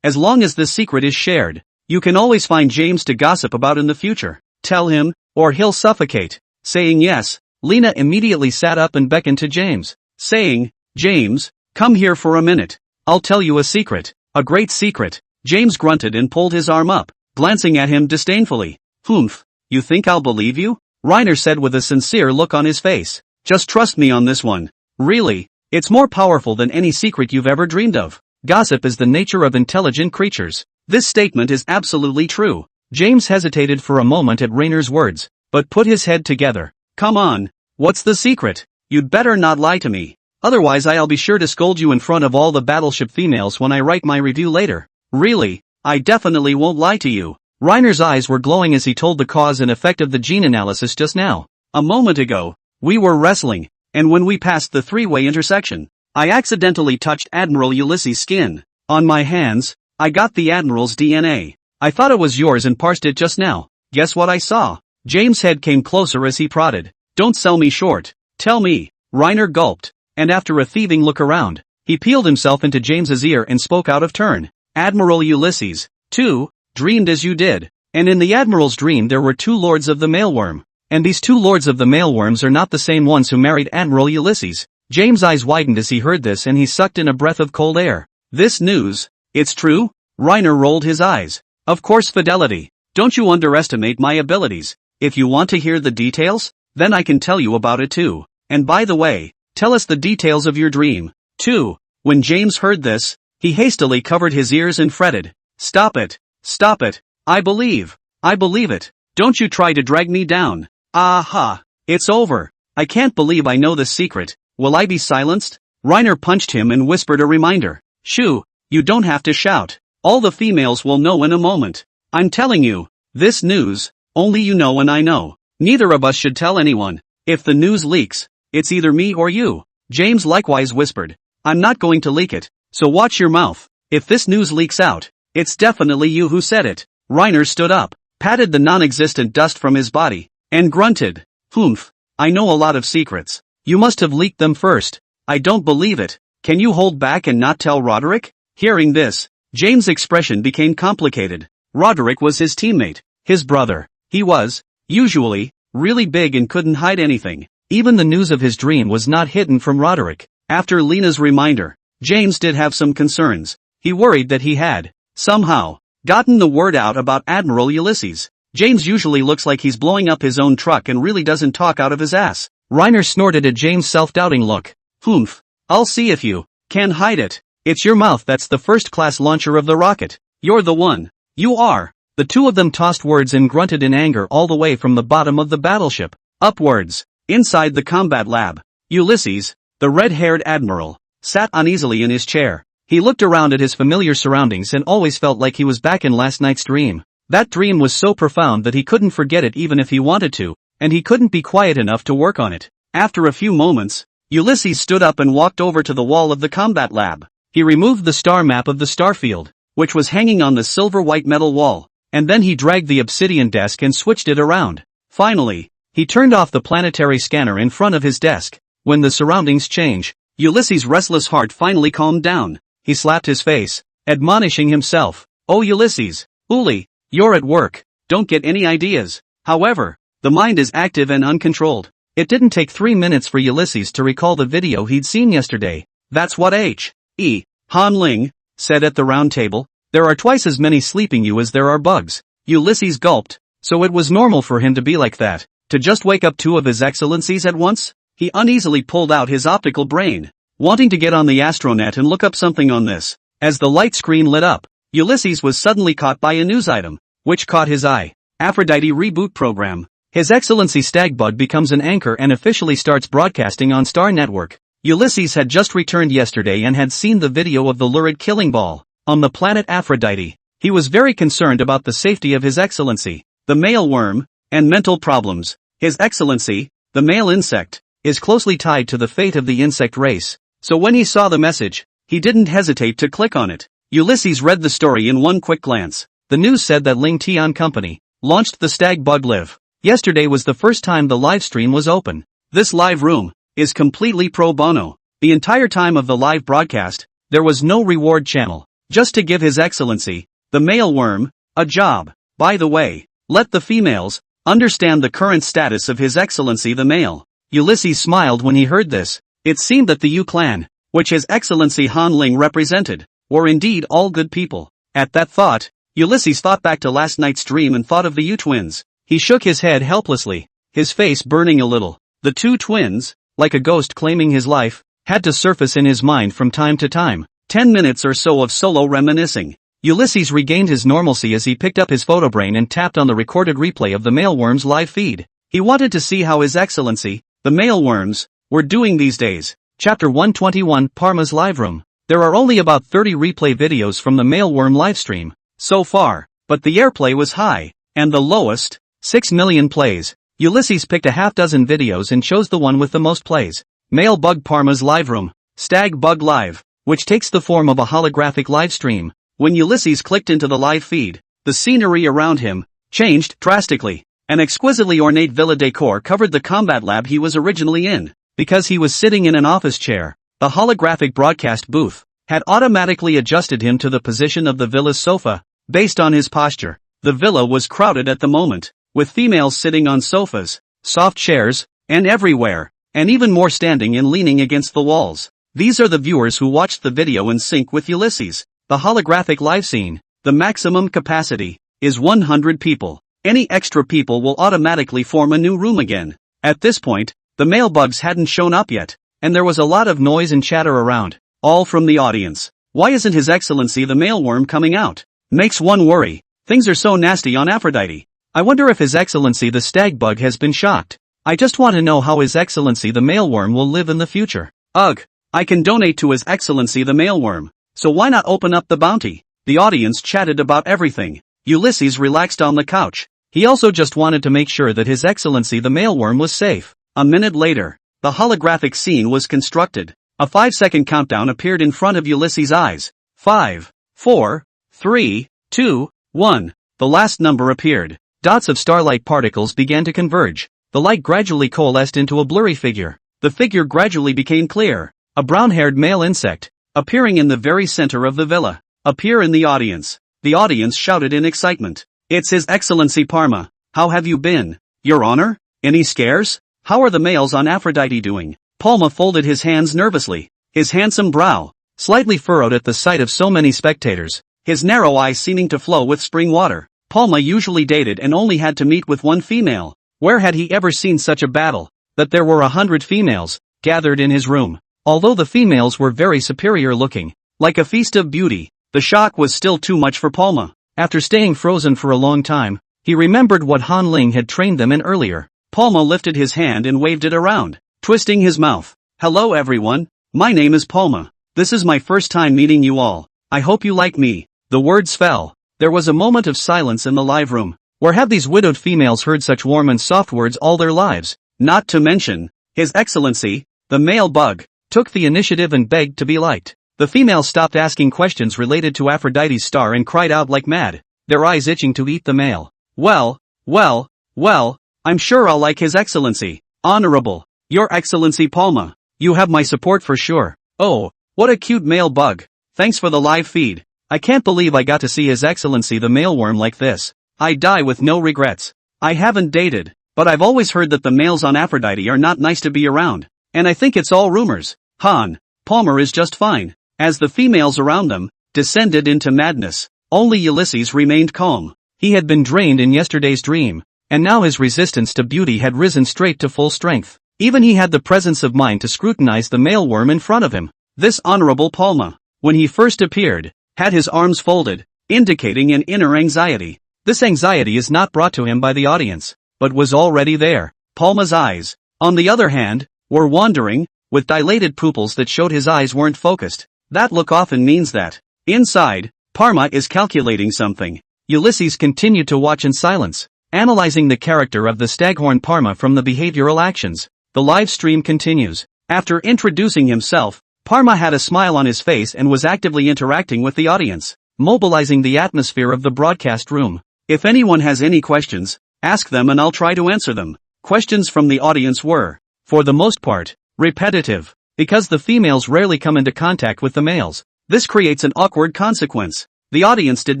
as long as this secret is shared, you can always find James to gossip about in the future. Tell him, or he'll suffocate. Saying yes, Lena immediately sat up and beckoned to James, saying, James, come here for a minute. I'll tell you a secret. A great secret. James grunted and pulled his arm up, glancing at him disdainfully. Humph, you think I'll believe you? Reiner said with a sincere look on his face. Just trust me on this one. Really, it's more powerful than any secret you've ever dreamed of. Gossip is the nature of intelligent creatures. This statement is absolutely true. James hesitated for a moment at Reiner's words, but put his head together. Come on, what's the secret? You'd better not lie to me. Otherwise I'll be sure to scold you in front of all the battleship females when I write my review later. Really, I definitely won't lie to you. Reiner's eyes were glowing as he told the cause and effect of the gene analysis just now. A moment ago, we were wrestling, and when we passed the three-way intersection, I accidentally touched Admiral Ulysses' skin. On my hands, I got the Admiral's DNA. I thought it was yours and parsed it just now. Guess what I saw? James' head came closer as he prodded. Don't sell me short. Tell me. Reiner gulped, and after a thieving look around, he peeled himself into James's ear and spoke out of turn. Admiral Ulysses, too, dreamed as you did. And in the Admiral's dream there were two lords of the mailworm. And these two lords of the mailworms are not the same ones who married Admiral Ulysses. James' eyes widened as he heard this and he sucked in a breath of cold air. This news, it's true? Reiner rolled his eyes. Of course, Fidelity. Don't you underestimate my abilities. If you want to hear the details, then I can tell you about it too. And by the way, tell us the details of your dream, too. When James heard this, he hastily covered his ears and fretted. Stop it. Stop it. I believe it. Don't you try to drag me down. Aha. It's over. I can't believe I know this secret. Will I be silenced? Reiner punched him and whispered a reminder. Shoo, you don't have to shout. All the females will know in a moment. I'm telling you, this news, only you know and I know. Neither of us should tell anyone. If the news leaks, it's either me or you. James likewise whispered. I'm not going to leak it, so watch your mouth. If this news leaks out, it's definitely you who said it. Reiner stood up, patted the non-existent dust from his body, and grunted. Humph, I know a lot of secrets. You must have leaked them first. I don't believe it. Can you hold back and not tell Roderick? Hearing this, James' expression became complicated. Roderick was his teammate, his brother. He was, usually, really big and couldn't hide anything. Even the news of his dream was not hidden from Roderick. After Lena's reminder, James did have some concerns. He worried that he had, somehow, gotten the word out about Admiral Ulysses. James usually looks like he's blowing up his own truck and really doesn't talk out of his ass. Reiner snorted at James' self-doubting look. Humph. I'll see if you can hide it. It's your mouth that's the first-class launcher of the rocket. You're the one. You are. The two of them tossed words and grunted in anger all the way from the bottom of the battleship, upwards. Inside the combat lab, Ulysses, the red-haired admiral, sat uneasily in his chair. He looked around at his familiar surroundings and always felt like he was back in last night's dream. That dream was so profound that he couldn't forget it even if he wanted to, and he couldn't be quiet enough to work on it. After a few moments, Ulysses stood up and walked over to the wall of the combat lab. He removed the star map of the starfield, which was hanging on the silver-white metal wall, and then he dragged the obsidian desk and switched it around. Finally, he turned off the planetary scanner in front of his desk. When the surroundings change, Ulysses' restless heart finally calmed down. He slapped his face, admonishing himself. Oh Ulysses, Uli, you're at work, don't get any ideas. However, the mind is active and uncontrolled. It didn't take 3 minutes for Ulysses to recall the video he'd seen yesterday. That's what H.E. Han Ling said at the round table. There are twice as many sleeping you as there are bugs. Ulysses gulped, so it was normal for him to be like that. To just wake up two of his excellencies at once? He uneasily pulled out his optical brain, wanting to get on the astronet and look up something on this. As the light screen lit up, Ulysses was suddenly caught by a news item, which caught his eye. Aphrodite reboot program. His Excellency Stagbug becomes an anchor and officially starts broadcasting on Star Network. Ulysses had just returned yesterday and had seen the video of the lurid killing ball on the planet Aphrodite. He was very concerned about the safety of His Excellency, the male worm, and mental problems. His Excellency, the male insect, is closely tied to the fate of the insect race. So when he saw the message, he didn't hesitate to click on it. Ulysses read the story in one quick glance. The news said that Ling Tian Company launched the Stag Bug Live. Yesterday was the first time the live stream was open. This live room is completely pro bono. The entire time of the live broadcast, there was no reward channel, just to give His Excellency, the male worm, a job. By the way, let the females understand the current status of His Excellency the male. Ulysses smiled when he heard this. It seemed that the Yu clan, which His Excellency Han Ling represented, were indeed all good people. At that thought, Ulysses thought back to last night's dream and thought of the Yu twins. He shook his head helplessly, his face burning a little. The two twins, like a ghost claiming his life, had to surface in his mind from time to time. 10 minutes or so of solo reminiscing. Ulysses regained his normalcy as he picked up his photobrain and tapped on the recorded replay of the mailworm's live feed. He wanted to see how His Excellency, the mailworms, were doing these days. Chapter 121 Parma's Live Room. There are only about 30 replay videos from the mailworm livestream so far, but the airplay was high, and the lowest, 6 million plays. Ulysses picked a half dozen videos and chose the one with the most plays. Male Bug Parma's live room, Stag Bug Live, which takes the form of a holographic live stream. When Ulysses clicked into the live feed, the scenery around him changed drastically. An exquisitely ornate villa decor covered the combat lab he was originally in. Because he was sitting in an office chair, the holographic broadcast booth had automatically adjusted him to the position of the villa's sofa, based on his posture. The villa was crowded at the moment, with females sitting on sofas, soft chairs, and everywhere, and even more standing and leaning against the walls. These are the viewers who watched the video in sync with Ulysses. The holographic live scene, the maximum capacity, is 100 people. Any extra people will automatically form a new room again. At this point, the male bugs hadn't shown up yet, and there was a lot of noise and chatter around, all from the audience. Why isn't His Excellency the Mailworm coming out? Makes one worry. Things are so nasty on Aphrodite. I wonder if His Excellency the Stag Bug has been shocked. I just want to know how His Excellency the Mailworm will live in the future. Ugh. I can donate to His Excellency the Mailworm, so why not open up the bounty? The audience chatted about everything. Ulysses relaxed on the couch. He also just wanted to make sure that His Excellency the Mailworm was safe. A minute later, the holographic scene was constructed. A 5-second countdown appeared in front of Ulysses' eyes. 5, 4, 3, 2, 1. The last number appeared. Dots of starlight particles began to converge. The light gradually coalesced into a blurry figure. The figure gradually became clear. A brown-haired male insect, appearing in the very center of the villa. Appear in the audience. The audience shouted in excitement. It's His Excellency Parma. How have you been, Your Honor? Any scares? How are the males on Aphrodite doing? Palma folded his hands nervously. His handsome brow, slightly furrowed at the sight of so many spectators. His narrow eyes seeming to flow with spring water. Palma usually dated and only had to meet with one female. Where had he ever seen such a battle? That there were 100 females, gathered in his room. Although the females were very superior looking, like a feast of beauty, the shock was still too much for Palma. After staying frozen for a long time, he remembered what Han Ling had trained them in earlier. Palma lifted his hand and waved it around, twisting his mouth. Hello everyone, my name is Palma. This is my first time meeting you all. I hope you like me. The words fell. There was a moment of silence in the live room. Where have these widowed females heard such warm and soft words all their lives? Not to mention, His Excellency, the male bug, took the initiative and begged to be liked. The females stopped asking questions related to Aphrodite's star and cried out like mad, their eyes itching to eat the male. Well, I'm sure I'll like His Excellency. Honorable, Your Excellency Palma. You have my support for sure. Oh, what a cute male bug. Thanks for the live feed. I can't believe I got to see His Excellency the Mailworm like this. I die with no regrets. I haven't dated, but I've always heard that the males on Aphrodite are not nice to be around. And I think it's all rumors. Palmer is just fine. As the females around them descended into madness, only Ulysses remained calm. He had been drained in yesterday's dream, and now his resistance to beauty had risen straight to full strength. Even he had the presence of mind to scrutinize the mailworm in front of him. This honorable Palma, when he first appeared, had his arms folded, indicating an inner anxiety. This anxiety is not brought to him by the audience, but was already there. Palma's eyes, on the other hand, were wandering, with dilated pupils that showed his eyes weren't focused. That look often means that, inside, Parma is calculating something. Ulysses continued to watch in silence, analyzing the character of the staghorn Parma from the behavioral actions. The live stream continues. After introducing himself, Parma had a smile on his face and was actively interacting with the audience, mobilizing the atmosphere of the broadcast room. If anyone has any questions, ask them and I'll try to answer them. Questions from the audience were, for the most part, repetitive, because the females rarely come into contact with the males. This creates an awkward consequence. The audience did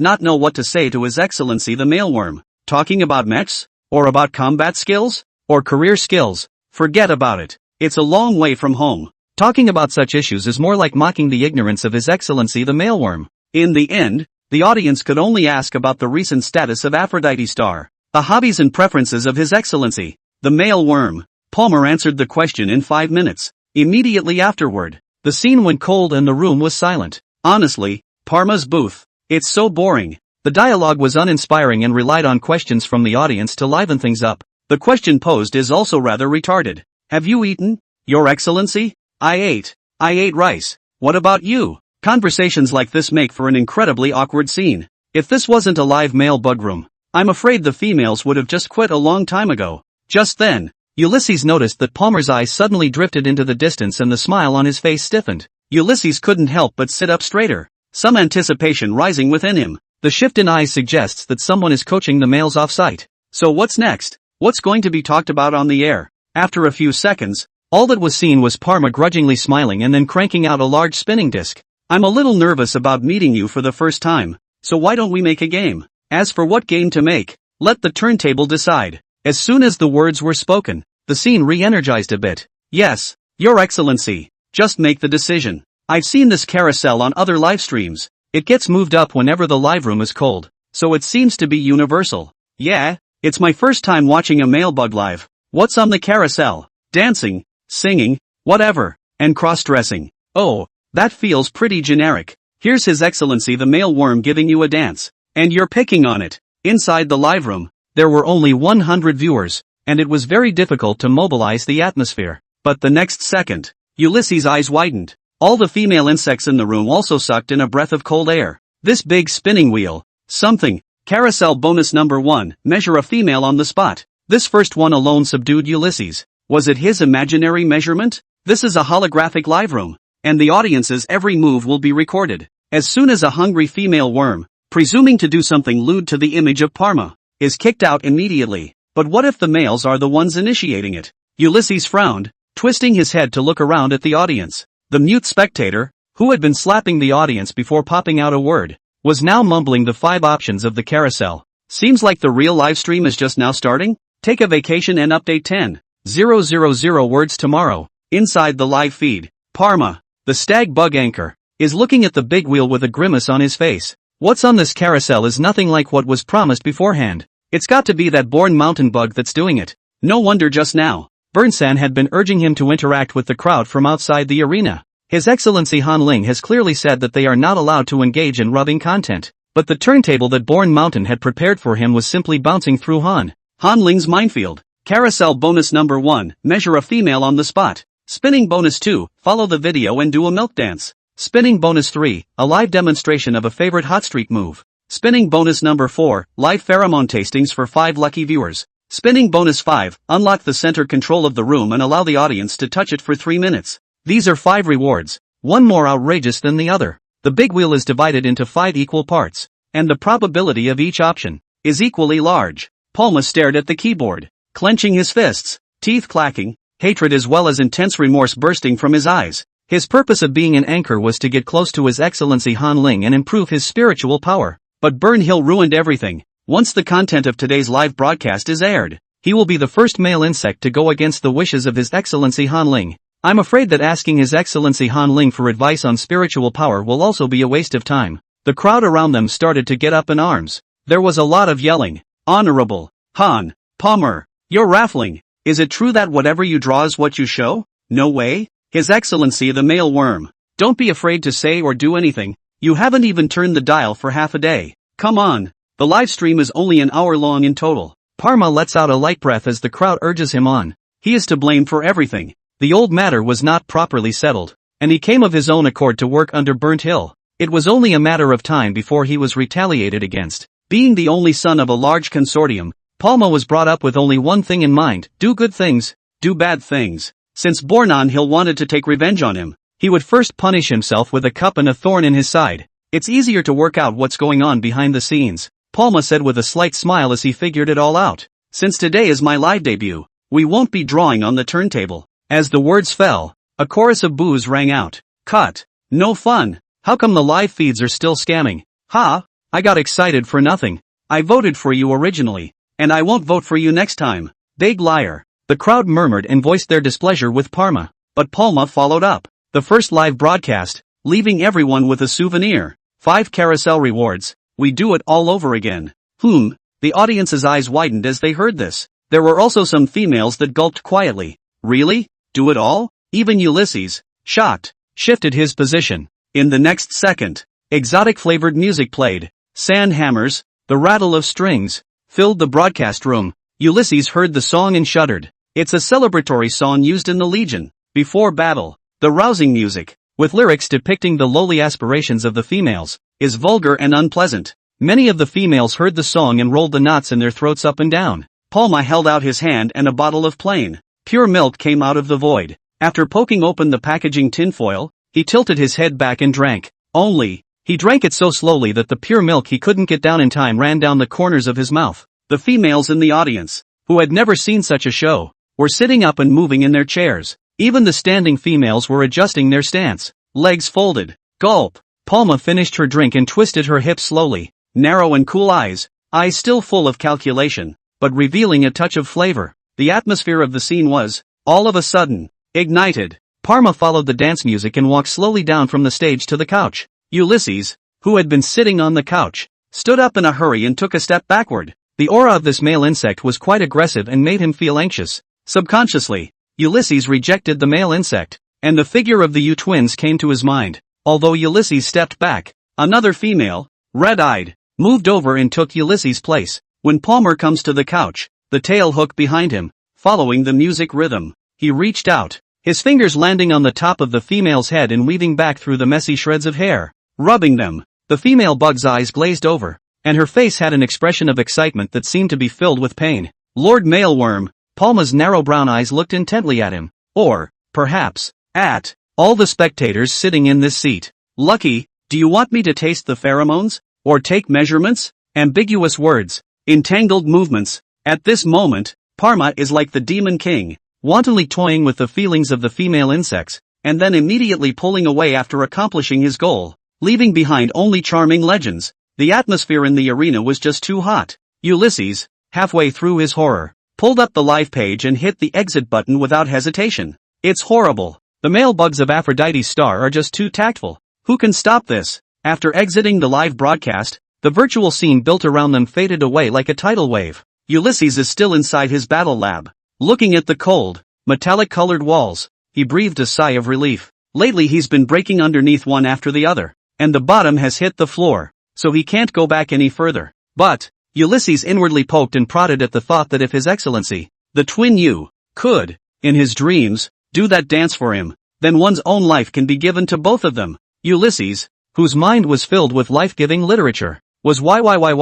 not know what to say to His Excellency the Mailworm. Talking about mechs? Or about combat skills? Or career skills? Forget about it. It's a long way from home. Talking about such issues is more like mocking the ignorance of His Excellency the Mailworm. In the end, the audience could only ask about the recent status of Aphrodite Star, the hobbies and preferences of His Excellency, the Mailworm. Palmer answered the question in 5 minutes. Immediately afterward, the scene went cold and the room was silent. Honestly, Parma's booth. It's so boring. The dialogue was uninspiring and relied on questions from the audience to liven things up. The question posed is also rather retarded. Have you eaten, Your Excellency? I ate rice. What about you? Conversations like this make for an incredibly awkward scene. If this wasn't a live male bug room, I'm afraid the females would have just quit a long time ago. Just then, Ulysses noticed that Palmer's eyes suddenly drifted into the distance and the smile on his face stiffened. Ulysses couldn't help but sit up straighter, some anticipation rising within him. The shift in eyes suggests that someone is coaching the males off-site. So what's next? What's going to be talked about on the air? After a few seconds, all that was seen was Parma grudgingly smiling and then cranking out a large spinning disc. I'm a little nervous about meeting you for the first time, so why don't we make a game? As for what game to make, let the turntable decide. As soon as the words were spoken, the scene re-energized a bit. Yes, Your Excellency, just make the decision. I've seen this carousel on other live streams. It gets moved up whenever the live room is cold, so it seems to be universal. Yeah, it's my first time watching a male bug live. What's on the carousel? Dancing, singing, whatever, and cross-dressing. Oh, that feels pretty generic. Here's His Excellency the male worm giving you a dance, and you're picking on it. Inside the live room, there were only 100 viewers, and it was very difficult to mobilize the atmosphere. But the next second, Ulysses' eyes widened. All the female insects in the room also sucked in a breath of cold air. This big spinning wheel, something, carousel bonus number 1, measure a female on the spot. This first one alone subdued Ulysses. Was it his imaginary measurement? This is a holographic live room, and the audience's every move will be recorded. As soon as a hungry female worm, presuming to do something lewd to the image of Parma, is kicked out immediately. But what if the males are the ones initiating it? Ulysses frowned, twisting his head to look around at the audience. The mute spectator, who had been slapping the audience before popping out a word, was now mumbling the 5 options of the carousel. Seems like the real live stream is just now starting? Take a vacation and update 10,000 words tomorrow. Inside the live feed, Parma, the stag bug anchor, is looking at the big wheel with a grimace on his face. What's on this carousel is nothing like what was promised beforehand. It's got to be that born mountain bug that's doing it. No wonder just now, Burnsan had been urging him to interact with the crowd from outside the arena. His Excellency Han Ling has clearly said that they are not allowed to engage in rubbing content. But the turntable that Born Mountain had prepared for him was simply bouncing through Han Ling's minefield. Carousel bonus number 1, measure a female on the spot. Spinning bonus 2, follow the video and do a milk dance. Spinning bonus 3, a live demonstration of a favorite hot streak move. Spinning bonus number 4, live pheromone tastings for 5 lucky viewers. Spinning bonus 5, unlock the center control of the room and allow the audience to touch it for 3 minutes. These are 5 rewards, one more outrageous than the other. The big wheel is divided into 5 equal parts, and the probability of each option is equally large. Palma stared at the keyboard, clenching his fists, teeth clacking, hatred as well as intense remorse bursting from his eyes. His purpose of being an anchor was to get close to His Excellency Han Ling and improve his spiritual power. But Burn Hill ruined everything. Once the content of today's live broadcast is aired, he will be the first male insect to go against the wishes of His Excellency Han Ling. I'm afraid that asking His Excellency Han Ling for advice on spiritual power will also be a waste of time. The crowd around them started to get up in arms. There was a lot of yelling. Honorable Han Palmer, you're raffling. Is it true that whatever you draw is what you show? No way. His Excellency the male worm. Don't be afraid to say or do anything. You haven't even turned the dial for half a day. Come on. The live stream is only an hour long in total. Parma lets out a light breath as the crowd urges him on. He is to blame for everything. The old matter was not properly settled, and he came of his own accord to work under Burnt Hill. It was only a matter of time before he was retaliated against. Being the only son of a large consortium, Palma was brought up with only one thing in mind: do good things, do bad things. Since Bornon Hill wanted to take revenge on him, he would first punish himself with a cup and a thorn in his side. It's easier to work out what's going on behind the scenes, Palma said with a slight smile as he figured it all out. Since today is my live debut, we won't be drawing on the turntable. As the words fell, a chorus of boos rang out. Cut. No fun. How come the live feeds are still scamming? Ha! I got excited for nothing. I voted for you originally, and I won't vote for you next time. Big liar. The crowd murmured and voiced their displeasure with Parma, but Palma followed up the first live broadcast, leaving everyone with a souvenir. 5 carousel rewards. We do it all over again. The audience's eyes widened as they heard this. There were also some females that gulped quietly. Really? Do it all? Even Ulysses, shocked, shifted his position. In the next second, exotic flavored music played. Sand hammers, the rattle of strings, filled the broadcast room. Ulysses heard the song and shuddered. It's a celebratory song used in the Legion, before battle. The rousing music, with lyrics depicting the lowly aspirations of the females, is vulgar and unpleasant. Many of the females heard the song and rolled the knots in their throats up and down. Palma held out his hand and a bottle of plain pure milk came out of the void. After poking open the packaging tinfoil, he tilted his head back and drank. Only, he drank it so slowly that the pure milk he couldn't get down in time ran down the corners of his mouth. The females in the audience, who had never seen such a show, were sitting up and moving in their chairs. Even the standing females were adjusting their stance. Legs folded. Gulp. Palma finished her drink and twisted her hips slowly. Narrow and cool eyes still full of calculation, but revealing a touch of flavor. The atmosphere of the scene was, all of a sudden, ignited. Parma followed the dance music and walked slowly down from the stage to the couch. Ulysses, who had been sitting on the couch, stood up in a hurry and took a step backward. The aura of this male insect was quite aggressive and made him feel anxious. Subconsciously, Ulysses rejected the male insect, and the figure of the U-twins came to his mind. Although Ulysses stepped back, another female, red-eyed, moved over and took Ulysses' place. When Palmer comes to the couch, the tail hooked behind him, following the music rhythm. He reached out, his fingers landing on the top of the female's head and weaving back through the messy shreds of hair, rubbing them. The female bug's eyes glazed over, and her face had an expression of excitement that seemed to be filled with pain. Lord Mailworm, Palma's narrow brown eyes looked intently at him, or, perhaps, at all the spectators sitting in this seat. Lucky, do you want me to taste the pheromones? Or take measurements? Ambiguous words, entangled movements. At this moment, Parma is like the demon king, wantonly toying with the feelings of the female insects, and then immediately pulling away after accomplishing his goal, leaving behind only charming legends. The atmosphere in the arena was just too hot. Ulysses, halfway through his horror, pulled up the live page and hit the exit button without hesitation. It's horrible. The male bugs of Aphrodite's star are just too tactful. Who can stop this? After exiting the live broadcast, the virtual scene built around them faded away like a tidal wave. Ulysses is still inside his battle lab. Looking at the cold, metallic-colored walls, he breathed a sigh of relief. Lately he's been breaking underneath one after the other, and the bottom has hit the floor, so he can't go back any further. But, Ulysses inwardly poked and prodded at the thought that if His Excellency, the twin U, could, in his dreams, do that dance for him, then one's own life can be given to both of them. Ulysses, whose mind was filled with life-giving literature, was why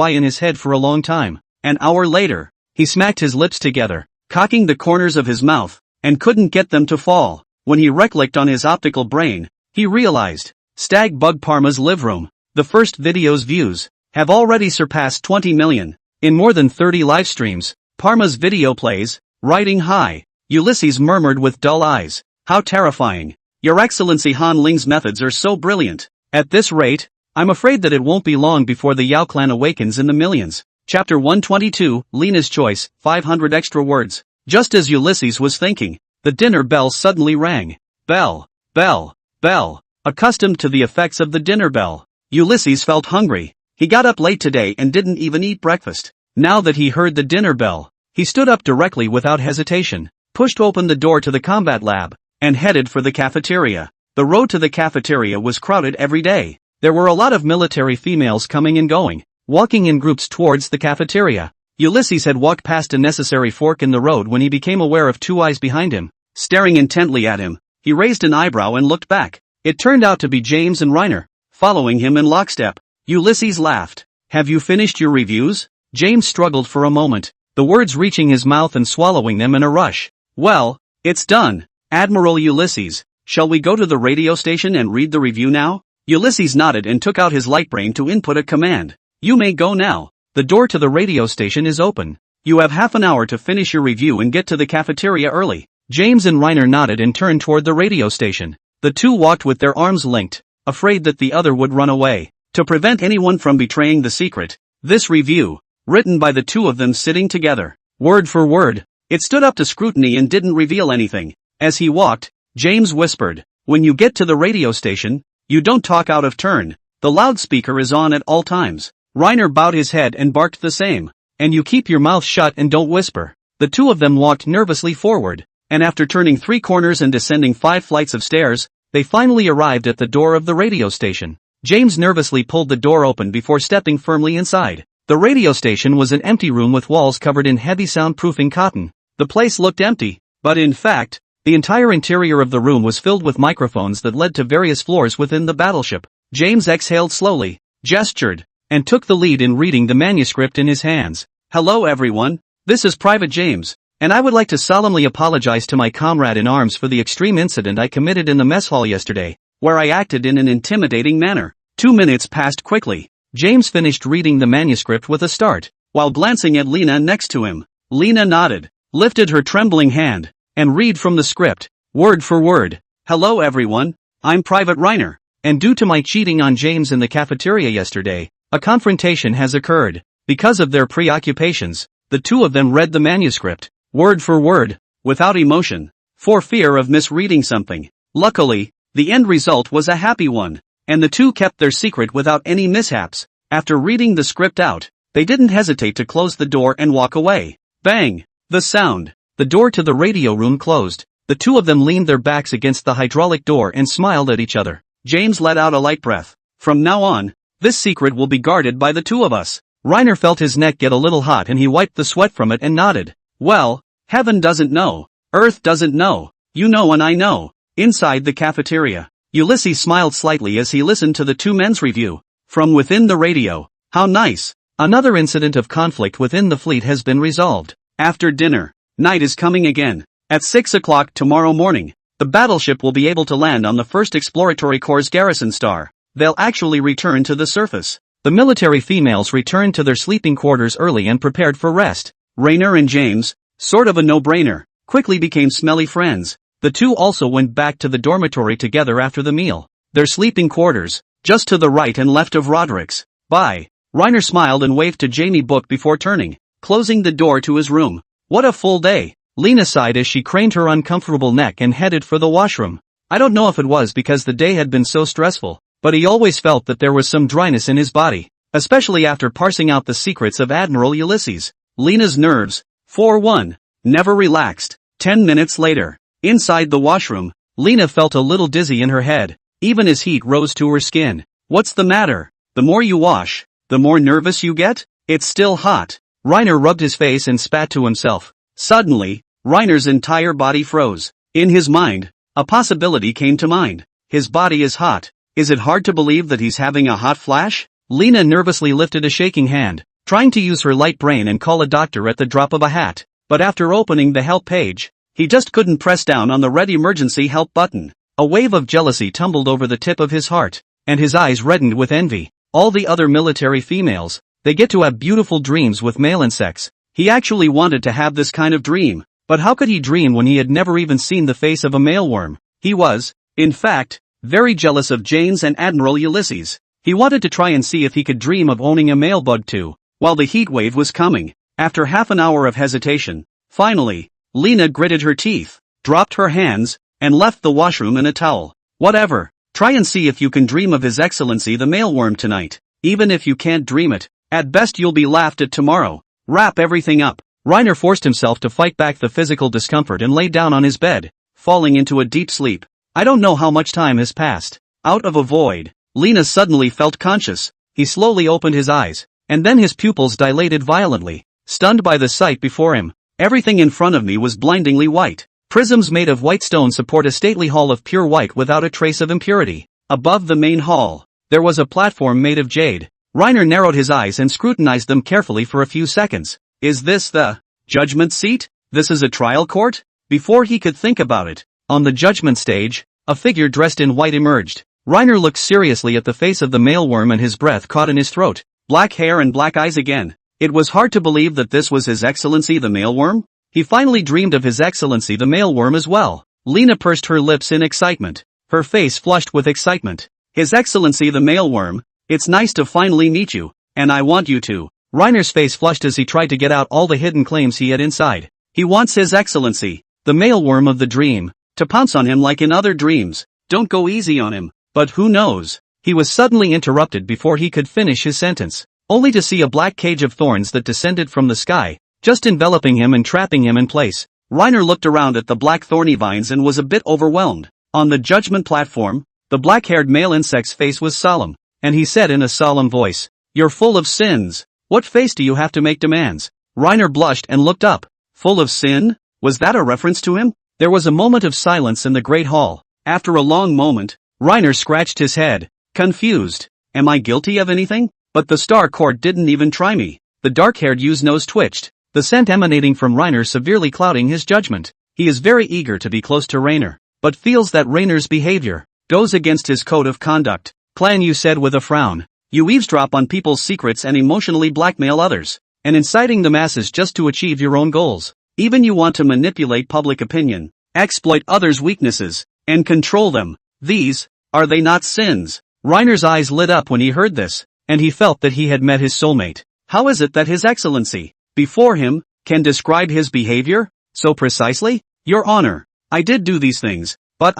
in his head for a long time. An hour later, he smacked his lips together, cocking the corners of his mouth, and couldn't get them to fall. When he reclicked on his optical brain, he realized, Stag Bug Parma's live room, the first video's views, have already surpassed 20 million. In more than 30 live streams, Parma's video plays, riding high. Ulysses murmured with dull eyes, how terrifying. Your Excellency Han Ling's methods are so brilliant. At this rate, I'm afraid that it won't be long before the Yao clan awakens in the millions. Chapter 122, Lena's Choice, 500 extra words. Just as Ulysses was thinking, the dinner bell suddenly rang. Bell, bell, bell. Accustomed to the effects of the dinner bell, Ulysses felt hungry. He got up late today and didn't even eat breakfast. Now that he heard the dinner bell, he stood up directly without hesitation, pushed open the door to the combat lab, and headed for the cafeteria. The road to the cafeteria was crowded every day. There were a lot of military females coming and going, walking in groups towards the cafeteria. Ulysses had walked past a necessary fork in the road when he became aware of two eyes behind him, staring intently at him. He raised an eyebrow and looked back. It turned out to be James and Reiner, following him in lockstep. Ulysses laughed. Have you finished your reviews? James struggled for a moment, the words reaching his mouth and swallowing them in a rush. Well, it's done, Admiral Ulysses. Shall we go to the radio station and read the review now? Ulysses nodded and took out his light brain to input a command. You may go now. The door to the radio station is open. You have half an hour to finish your review and get to the cafeteria early. James and Reiner nodded and turned toward the radio station. The two walked with their arms linked, afraid that the other would run away. To prevent anyone from betraying the secret, this review, written by the two of them sitting together, word for word, it stood up to scrutiny and didn't reveal anything. As he walked, James whispered, when you get to the radio station, you don't talk out of turn. The loudspeaker is on at all times. Reiner bowed his head and barked the same. And you keep your mouth shut and don't whisper. The two of them walked nervously forward, and after turning 3 corners and descending 5 flights of stairs, they finally arrived at the door of the radio station. James nervously pulled the door open before stepping firmly inside. The radio station was an empty room with walls covered in heavy soundproofing cotton. The place looked empty, but in fact, the entire interior of the room was filled with microphones that led to various floors within the battleship. James exhaled slowly, gestured, and took the lead in reading the manuscript in his hands. Hello everyone, this is Private James. And I would like to solemnly apologize to my comrade in arms for the extreme incident I committed in the mess hall yesterday, where I acted in an intimidating manner. 2 minutes passed quickly. James finished reading the manuscript with a start, while glancing at Lena next to him. Lena nodded, lifted her trembling hand, and read from the script, word for word. Hello everyone, I'm Private Reiner, and due to my cheating on James in the cafeteria yesterday, a confrontation has occurred. Because of their preoccupations, the two of them read the manuscript, word for word, without emotion, for fear of misreading something. Luckily, the end result was a happy one, and the two kept their secret without any mishaps. After reading the script out, they didn't hesitate to close the door and walk away. Bang! The sound. The door to the radio room closed. The two of them leaned their backs against the hydraulic door and smiled at each other. James let out a light breath. From now on, this secret will be guarded by the two of us. Reiner felt his neck get a little hot and he wiped the sweat from it and nodded. Well, heaven doesn't know. Earth doesn't know. You know and I know. Inside the cafeteria, Ulysses smiled slightly as he listened to the two men's review. From within the radio. How nice. Another incident of conflict within the fleet has been resolved. After dinner, night is coming again. At 6 o'clock tomorrow morning, the battleship will be able to land on the 1st Exploratory Corps' garrison star. They'll actually return to the surface. The military females returned to their sleeping quarters early and prepared for rest. Reiner and James, sort of a no-brainer, quickly became smelly friends. The two also went back to the dormitory together after the meal. Their sleeping quarters, just to the right and left of Roderick's. Bye. Reiner smiled and waved to Jamie Book before turning, closing the door to his room. What a full day. Lena sighed as she craned her uncomfortable neck and headed for the washroom. I don't know if it was because the day had been so stressful, but he always felt that there was some dryness in his body, especially after parsing out the secrets of Admiral Ulysses. Lena's nerves, for one, never relaxed. 10 minutes later, inside the washroom, Lena felt a little dizzy in her head, even as heat rose to her skin. What's the matter? The more you wash, the more nervous you get? It's still hot. Reiner rubbed his face and spat to himself. Suddenly, Reiner's entire body froze. In his mind, a possibility came to mind. His body is hot. Is it hard to believe that he's having a hot flash? Lena nervously lifted a shaking hand, trying to use her light brain and call a doctor at the drop of a hat. But after opening the help page, he just couldn't press down on the red emergency help button. A wave of jealousy tumbled over the tip of his heart, and his eyes reddened with envy. All the other military females, they get to have beautiful dreams with male insects. He actually wanted to have this kind of dream, but how could he dream when he had never even seen the face of a mealworm? He was, in fact, very jealous of James and Admiral Ulysses. He wanted to try and see if he could dream of owning a male bug too, while the heat wave was coming. After half an hour of hesitation, finally, Lena gritted her teeth, dropped her hands, and left the washroom in a towel. Whatever, try and see if you can dream of His Excellency the mealworm tonight. Even if you can't dream it, at best you'll be laughed at tomorrow. Wrap everything up. Reiner forced himself to fight back the physical discomfort and lay down on his bed, falling into a deep sleep. I don't know how much time has passed. Out of a void, Lena suddenly felt conscious. He slowly opened his eyes, and then his pupils dilated violently. Stunned by the sight before him, everything in front of me was blindingly white. Prisms made of white stone support a stately hall of pure white without a trace of impurity. Above the main hall, there was a platform made of jade. Reiner narrowed his eyes and scrutinized them carefully for a few seconds. Is this the judgment seat? This is a trial court? Before he could think about it, on the judgment stage, a figure dressed in white emerged. Reiner looked seriously at the face of the mealworm and his breath caught in his throat. Black hair and black eyes again. It was hard to believe that this was His Excellency the mealworm. He finally dreamed of His Excellency the mealworm as well. Lena pursed her lips in excitement, her face flushed with excitement. His Excellency the mealworm, it's nice to finally meet you, and I want you to. Reiner's face flushed as he tried to get out all the hidden claims he had inside. He wants His Excellency, the mealworm of the dream, to pounce on him like in other dreams. Don't go easy on him. But who knows? He was suddenly interrupted before he could finish his sentence, only to see a black cage of thorns that descended from the sky, just enveloping him and trapping him in place. Reiner looked around at the black thorny vines and was a bit overwhelmed. On the judgment platform, the black-haired male insect's face was solemn, and he said in a solemn voice, "You're full of sins. What face do you have to make demands?" Reiner blushed and looked up. Full of sin? Was that a reference to him? There was a moment of silence in the great hall. After a long moment, Reiner scratched his head, confused. Am I guilty of anything? But the Star Court didn't even try me. The dark-haired youth's nose twitched. the scent emanating from Reiner severely clouding his judgment. He is very eager to be close to Reiner, but feels that Reiner's behavior goes against his code of conduct. Clan, you said with a frown. You eavesdrop on people's secrets and emotionally blackmail others, and inciting the masses just to achieve your own goals. Even you want to manipulate public opinion, exploit others' weaknesses, and control them. These, are they not sins? Reiner's eyes lit up when he heard this, and he felt that he had met his soulmate. How is it that His Excellency, before him, can describe his behavior so precisely? Your Honor, I did do these things, but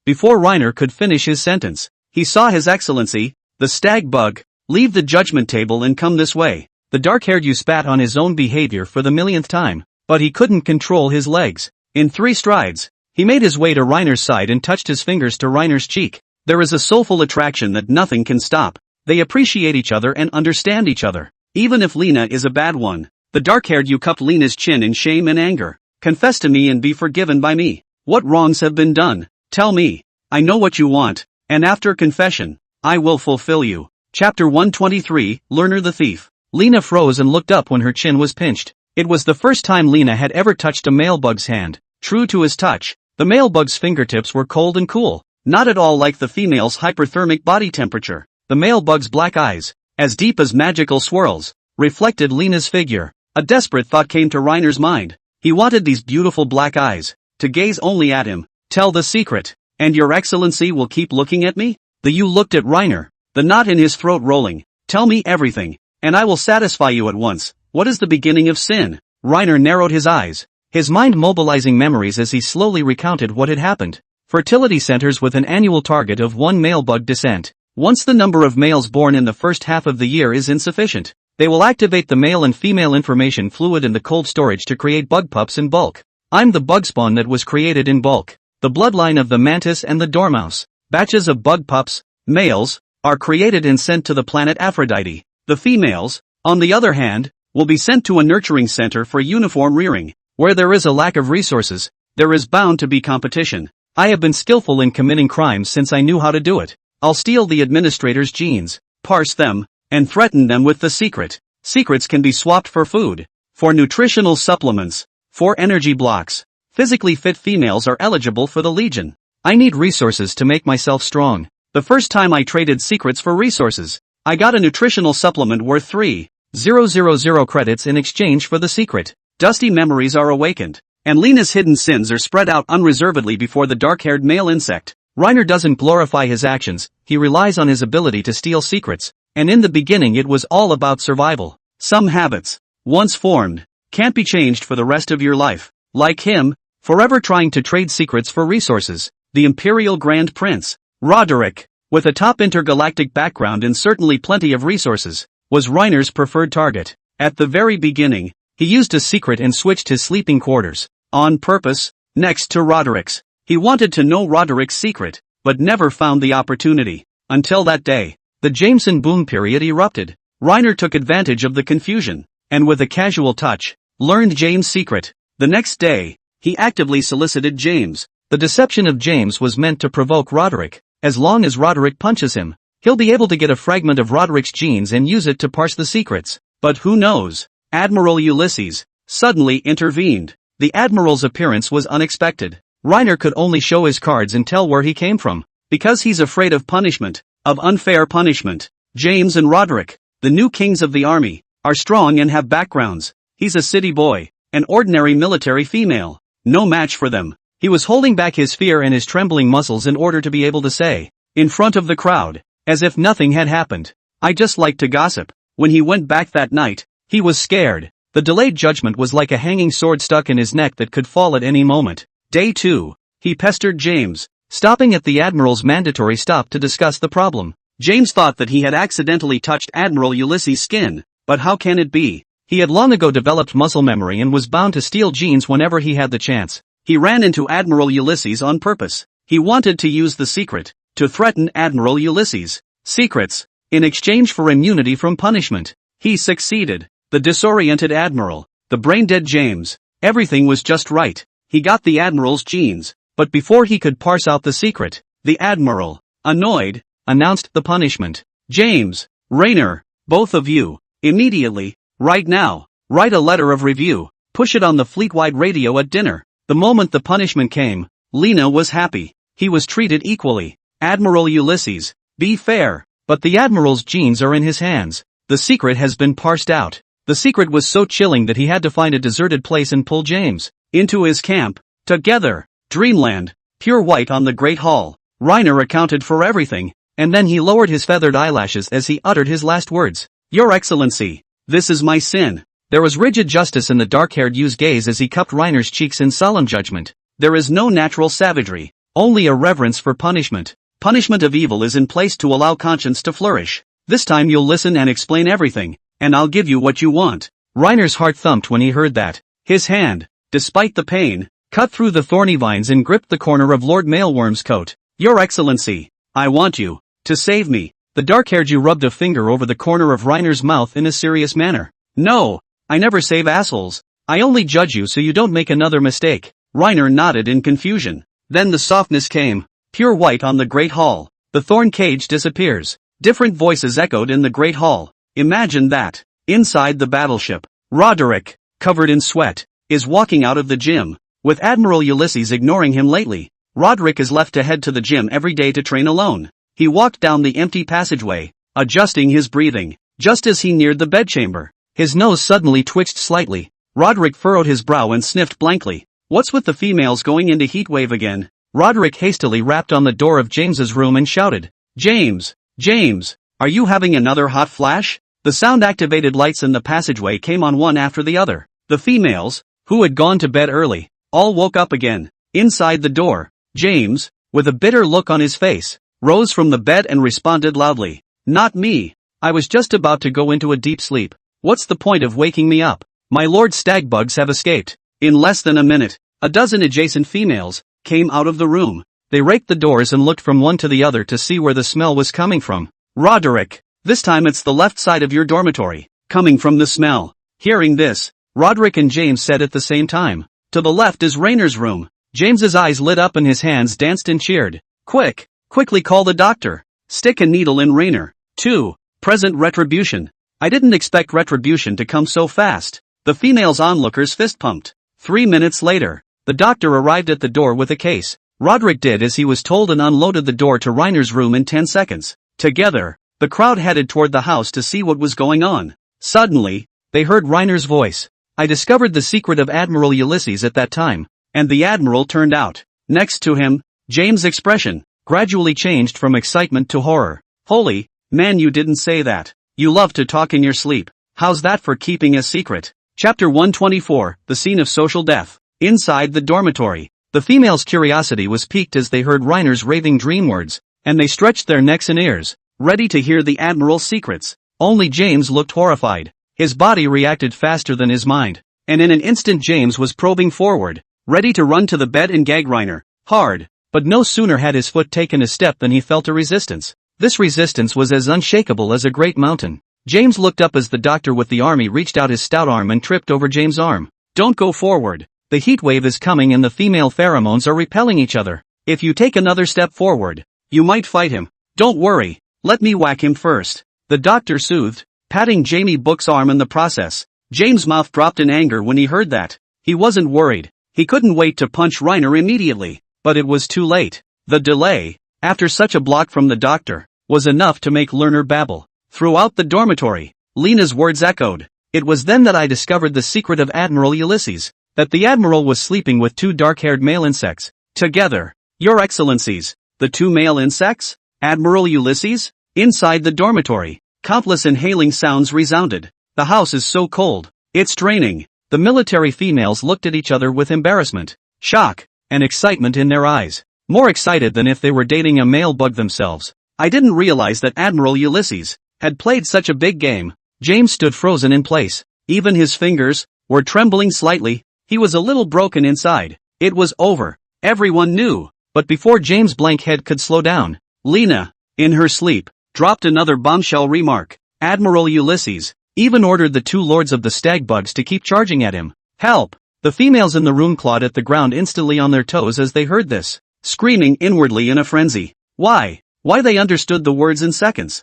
Before Reiner could finish his sentence, he saw His Excellency, the stag bug, leave the judgment table and come this way. The dark-haired you spat on his own behavior for the millionth time, but he couldn't control his legs. In 3 strides, he made his way to Reiner's side and touched his fingers to Reiner's cheek. There is a soulful attraction that nothing can stop. They appreciate each other and understand each other. Even if Lena is a bad one. The dark-haired you cupped Lena's chin in shame and anger. Confess to me and be forgiven by me. What wrongs have been done? Tell me. I know what you want, and after confession, I will fulfill you. Chapter 123, Learner the Thief. Lena froze and looked up when her chin was pinched. It was the first time Lena had ever touched a male bug's hand. True to his touch, the male bug's fingertips were cold and cool, not at all like the female's hyperthermic body temperature. The male bug's black eyes, as deep as magical swirls, reflected Lena's figure. A desperate thought came to Reiner's mind. He wanted these beautiful black eyes to gaze only at him. Tell the secret, and Your Excellency will keep looking at me? The you looked at Reiner, the knot in his throat rolling. Tell me everything, and I will satisfy you at once. What is the beginning of sin? Reiner narrowed his eyes, his mind mobilizing memories as he slowly recounted what had happened. Fertility centers with an annual target of 1 male bug descent. Once the number of males born in the first half of the year is insufficient, they will activate the male and female information fluid in the cold storage to create bug pups in bulk. I'm the bug spawn that was created in bulk. The bloodline of the mantis and the dormouse. Batches of bug pups, males, are created and sent to the planet Aphrodite. The females, on the other hand, will be sent to a nurturing center for uniform rearing. Where there is a lack of resources, there is bound to be competition. I have been skillful in committing crimes since I knew how to do it. I'll steal the administrator's genes, parse them, and threaten them with the secret. Secrets can be swapped for food, for nutritional supplements, for energy blocks. Physically fit females are eligible for the Legion. I need resources to make myself strong. The first time I traded secrets for resources, I got a nutritional supplement worth 3,000 credits in exchange for the secret. Dusty memories are awakened, and Lena's hidden sins are spread out unreservedly before the dark-haired male insect. Reiner doesn't glorify his actions, he relies on his ability to steal secrets, and in the beginning it was all about survival. Some habits, once formed, can't be changed for the rest of your life. Like him, forever trying to trade secrets for resources. The Imperial Grand Prince, Roderick, with a top intergalactic background and certainly plenty of resources, was Reiner's preferred target. At the very beginning, he used a secret and switched his sleeping quarters, on purpose, next to Roderick's. He wanted to know Roderick's secret, but never found the opportunity. Until that day, the Jameson boom period erupted. Reiner took advantage of the confusion, and with a casual touch, learned James' secret. The next day, he actively solicited James. The deception of James was meant to provoke Roderick. As long as Roderick punches him, he'll be able to get a fragment of Roderick's genes and use it to parse the secrets. But who knows? Admiral Ulysses suddenly intervened. The Admiral's appearance was unexpected. Reiner could only show his cards and tell where he came from, because he's afraid of punishment, of unfair punishment. James and Roderick, the new kings of the army, are strong and have backgrounds. He's a city boy, an ordinary military female. No match for them. He was holding back his fear and his trembling muscles in order to be able to say, in front of the crowd, as if nothing had happened, I just like to gossip. When he went back that night, he was scared. The delayed judgment was like a hanging sword stuck in his neck that could fall at any moment. Day 2. He pestered James, stopping at the Admiral's mandatory stop to discuss the problem. James thought that he had accidentally touched Admiral Ulysses' skin, but how can it be? He had long ago developed muscle memory and was bound to steal genes whenever he had the chance. He ran into Admiral Ulysses on purpose. He wanted to use the secret to threaten Admiral Ulysses' secrets in exchange for immunity from punishment. He succeeded. The disoriented Admiral, the brain-dead James, everything was just right. He got the Admiral's genes, but before he could parse out the secret, the Admiral, annoyed, announced the punishment. James, Reiner, both of you, immediately, right now, Write a letter of review. Push it on the fleet-wide radio at dinner. The moment the punishment came, Lena was happy. He was treated equally. Admiral Ulysses, be fair. But the Admiral's genes are in his hands. The secret has been parsed out. The secret was so chilling that he had to find a deserted place and pull James into his camp. Together. Dreamland. Pure white on the Great Hall. Reiner accounted for everything, and then he lowered his feathered eyelashes as he uttered his last words. Your Excellency, this is my sin. There was rigid justice in the dark-haired youth's gaze as he cupped Reiner's cheeks in solemn judgment. There is no natural savagery, only a reverence for punishment. Punishment of evil is in place to allow conscience to flourish. This time you'll listen and explain everything, and I'll give you what you want. Reiner's heart thumped when he heard that. His hand, despite the pain, cut through the thorny vines and gripped the corner of Lord Mailworm's coat. Your Excellency, I want you to save me. The dark-haired Jew rubbed a finger over the corner of Reiner's mouth in a serious manner. No, I never save assholes. I only judge you so you don't make another mistake. Reiner nodded in confusion. Then the softness came. Pure white on the Great Hall. The thorn cage disappears. Different voices echoed in the Great Hall. Imagine that. Inside the battleship, Roderick, covered in sweat, is walking out of the gym, with Admiral Ulysses ignoring him lately. Roderick is left to head to the gym every day to train alone. He walked down the empty passageway, adjusting his breathing. Just as he neared the bedchamber, his nose suddenly twitched slightly. Roderick furrowed his brow and sniffed blankly. What's with the females going into heatwave again? Roderick hastily rapped on the door of James's room and shouted, James, James, are you having another hot flash? The sound-activated lights in the passageway came on one after the other. The females, who had gone to bed early, all woke up again. Inside the door, James, with a bitter look on his face, rose from the bed and responded loudly. Not me. I was just about to go into a deep sleep. What's the point of waking me up? My lord stagbugs have escaped. In less than a minute, a dozen adjacent females came out of the room. They raked the doors and looked from one to the other to see where the smell was coming from. Roderick, this time it's the left side of your dormitory, coming from the smell. Hearing this, Roderick and James said at the same time, to the left is Rainer's room. James's eyes lit up and his hands danced and cheered. Quickly call the doctor. Stick a needle in Rainer. 2. Present retribution. I didn't expect retribution to come so fast. The female's onlookers fist pumped. 3 minutes later, the doctor arrived at the door with a case. Roderick did as he was told and unloaded the door to Reiner's room in 10 seconds. Together, the crowd headed toward the house to see what was going on. Suddenly, they heard Reiner's voice. I discovered the secret of Admiral Ulysses at that time, and the Admiral turned out. Next to him, James' expression gradually changed from excitement to horror. Holy, man, you didn't say that. You love to talk in your sleep. How's that for keeping a secret? Chapter 124, The Scene of Social Death. Inside the dormitory, the females' curiosity was piqued as they heard Reiner's raving dream words, and they stretched their necks and ears, ready to hear the Admiral's secrets. Only James looked horrified. His body reacted faster than his mind, and in an instant James was probing forward, ready to run to the bed and gag Reiner hard. But no sooner had his foot taken a step than he felt a resistance. This resistance was as unshakable as a great mountain. James looked up as the doctor with the army reached out his stout arm and tripped over James' arm. Don't go forward. The heat wave is coming and the female pheromones are repelling each other. If you take another step forward, you might fight him. Don't worry. Let me whack him first. The doctor soothed, patting Jamie Book's arm in the process. James' mouth dropped in anger when he heard that. He wasn't worried. He couldn't wait to punch Reiner immediately. But it was too late. The delay, after such a block from the doctor, was enough to make Lerner babble. Throughout the dormitory, Lena's words echoed. It was then that I discovered the secret of Admiral Ulysses, that the Admiral was sleeping with 2 dark-haired male insects. Together. Your Excellencies, the 2 male insects? Admiral Ulysses? Inside the dormitory, countless inhaling sounds resounded. The house is so cold. It's draining. The military females looked at each other with embarrassment, shock, and excitement in their eyes. More excited than if they were dating a male bug themselves. I didn't realize that Admiral Ulysses had played such a big game. James stood frozen in place. Even his fingers were trembling slightly. He was a little broken inside. It was over. Everyone knew. But before James' blank head could slow down, Lena, in her sleep, dropped another bombshell remark. Admiral Ulysses even ordered the 2 lords of the stagbugs to keep charging at him. Help! The females in the room clawed at the ground instantly on their toes as they heard this, screaming inwardly in a frenzy. Why they understood the words in seconds.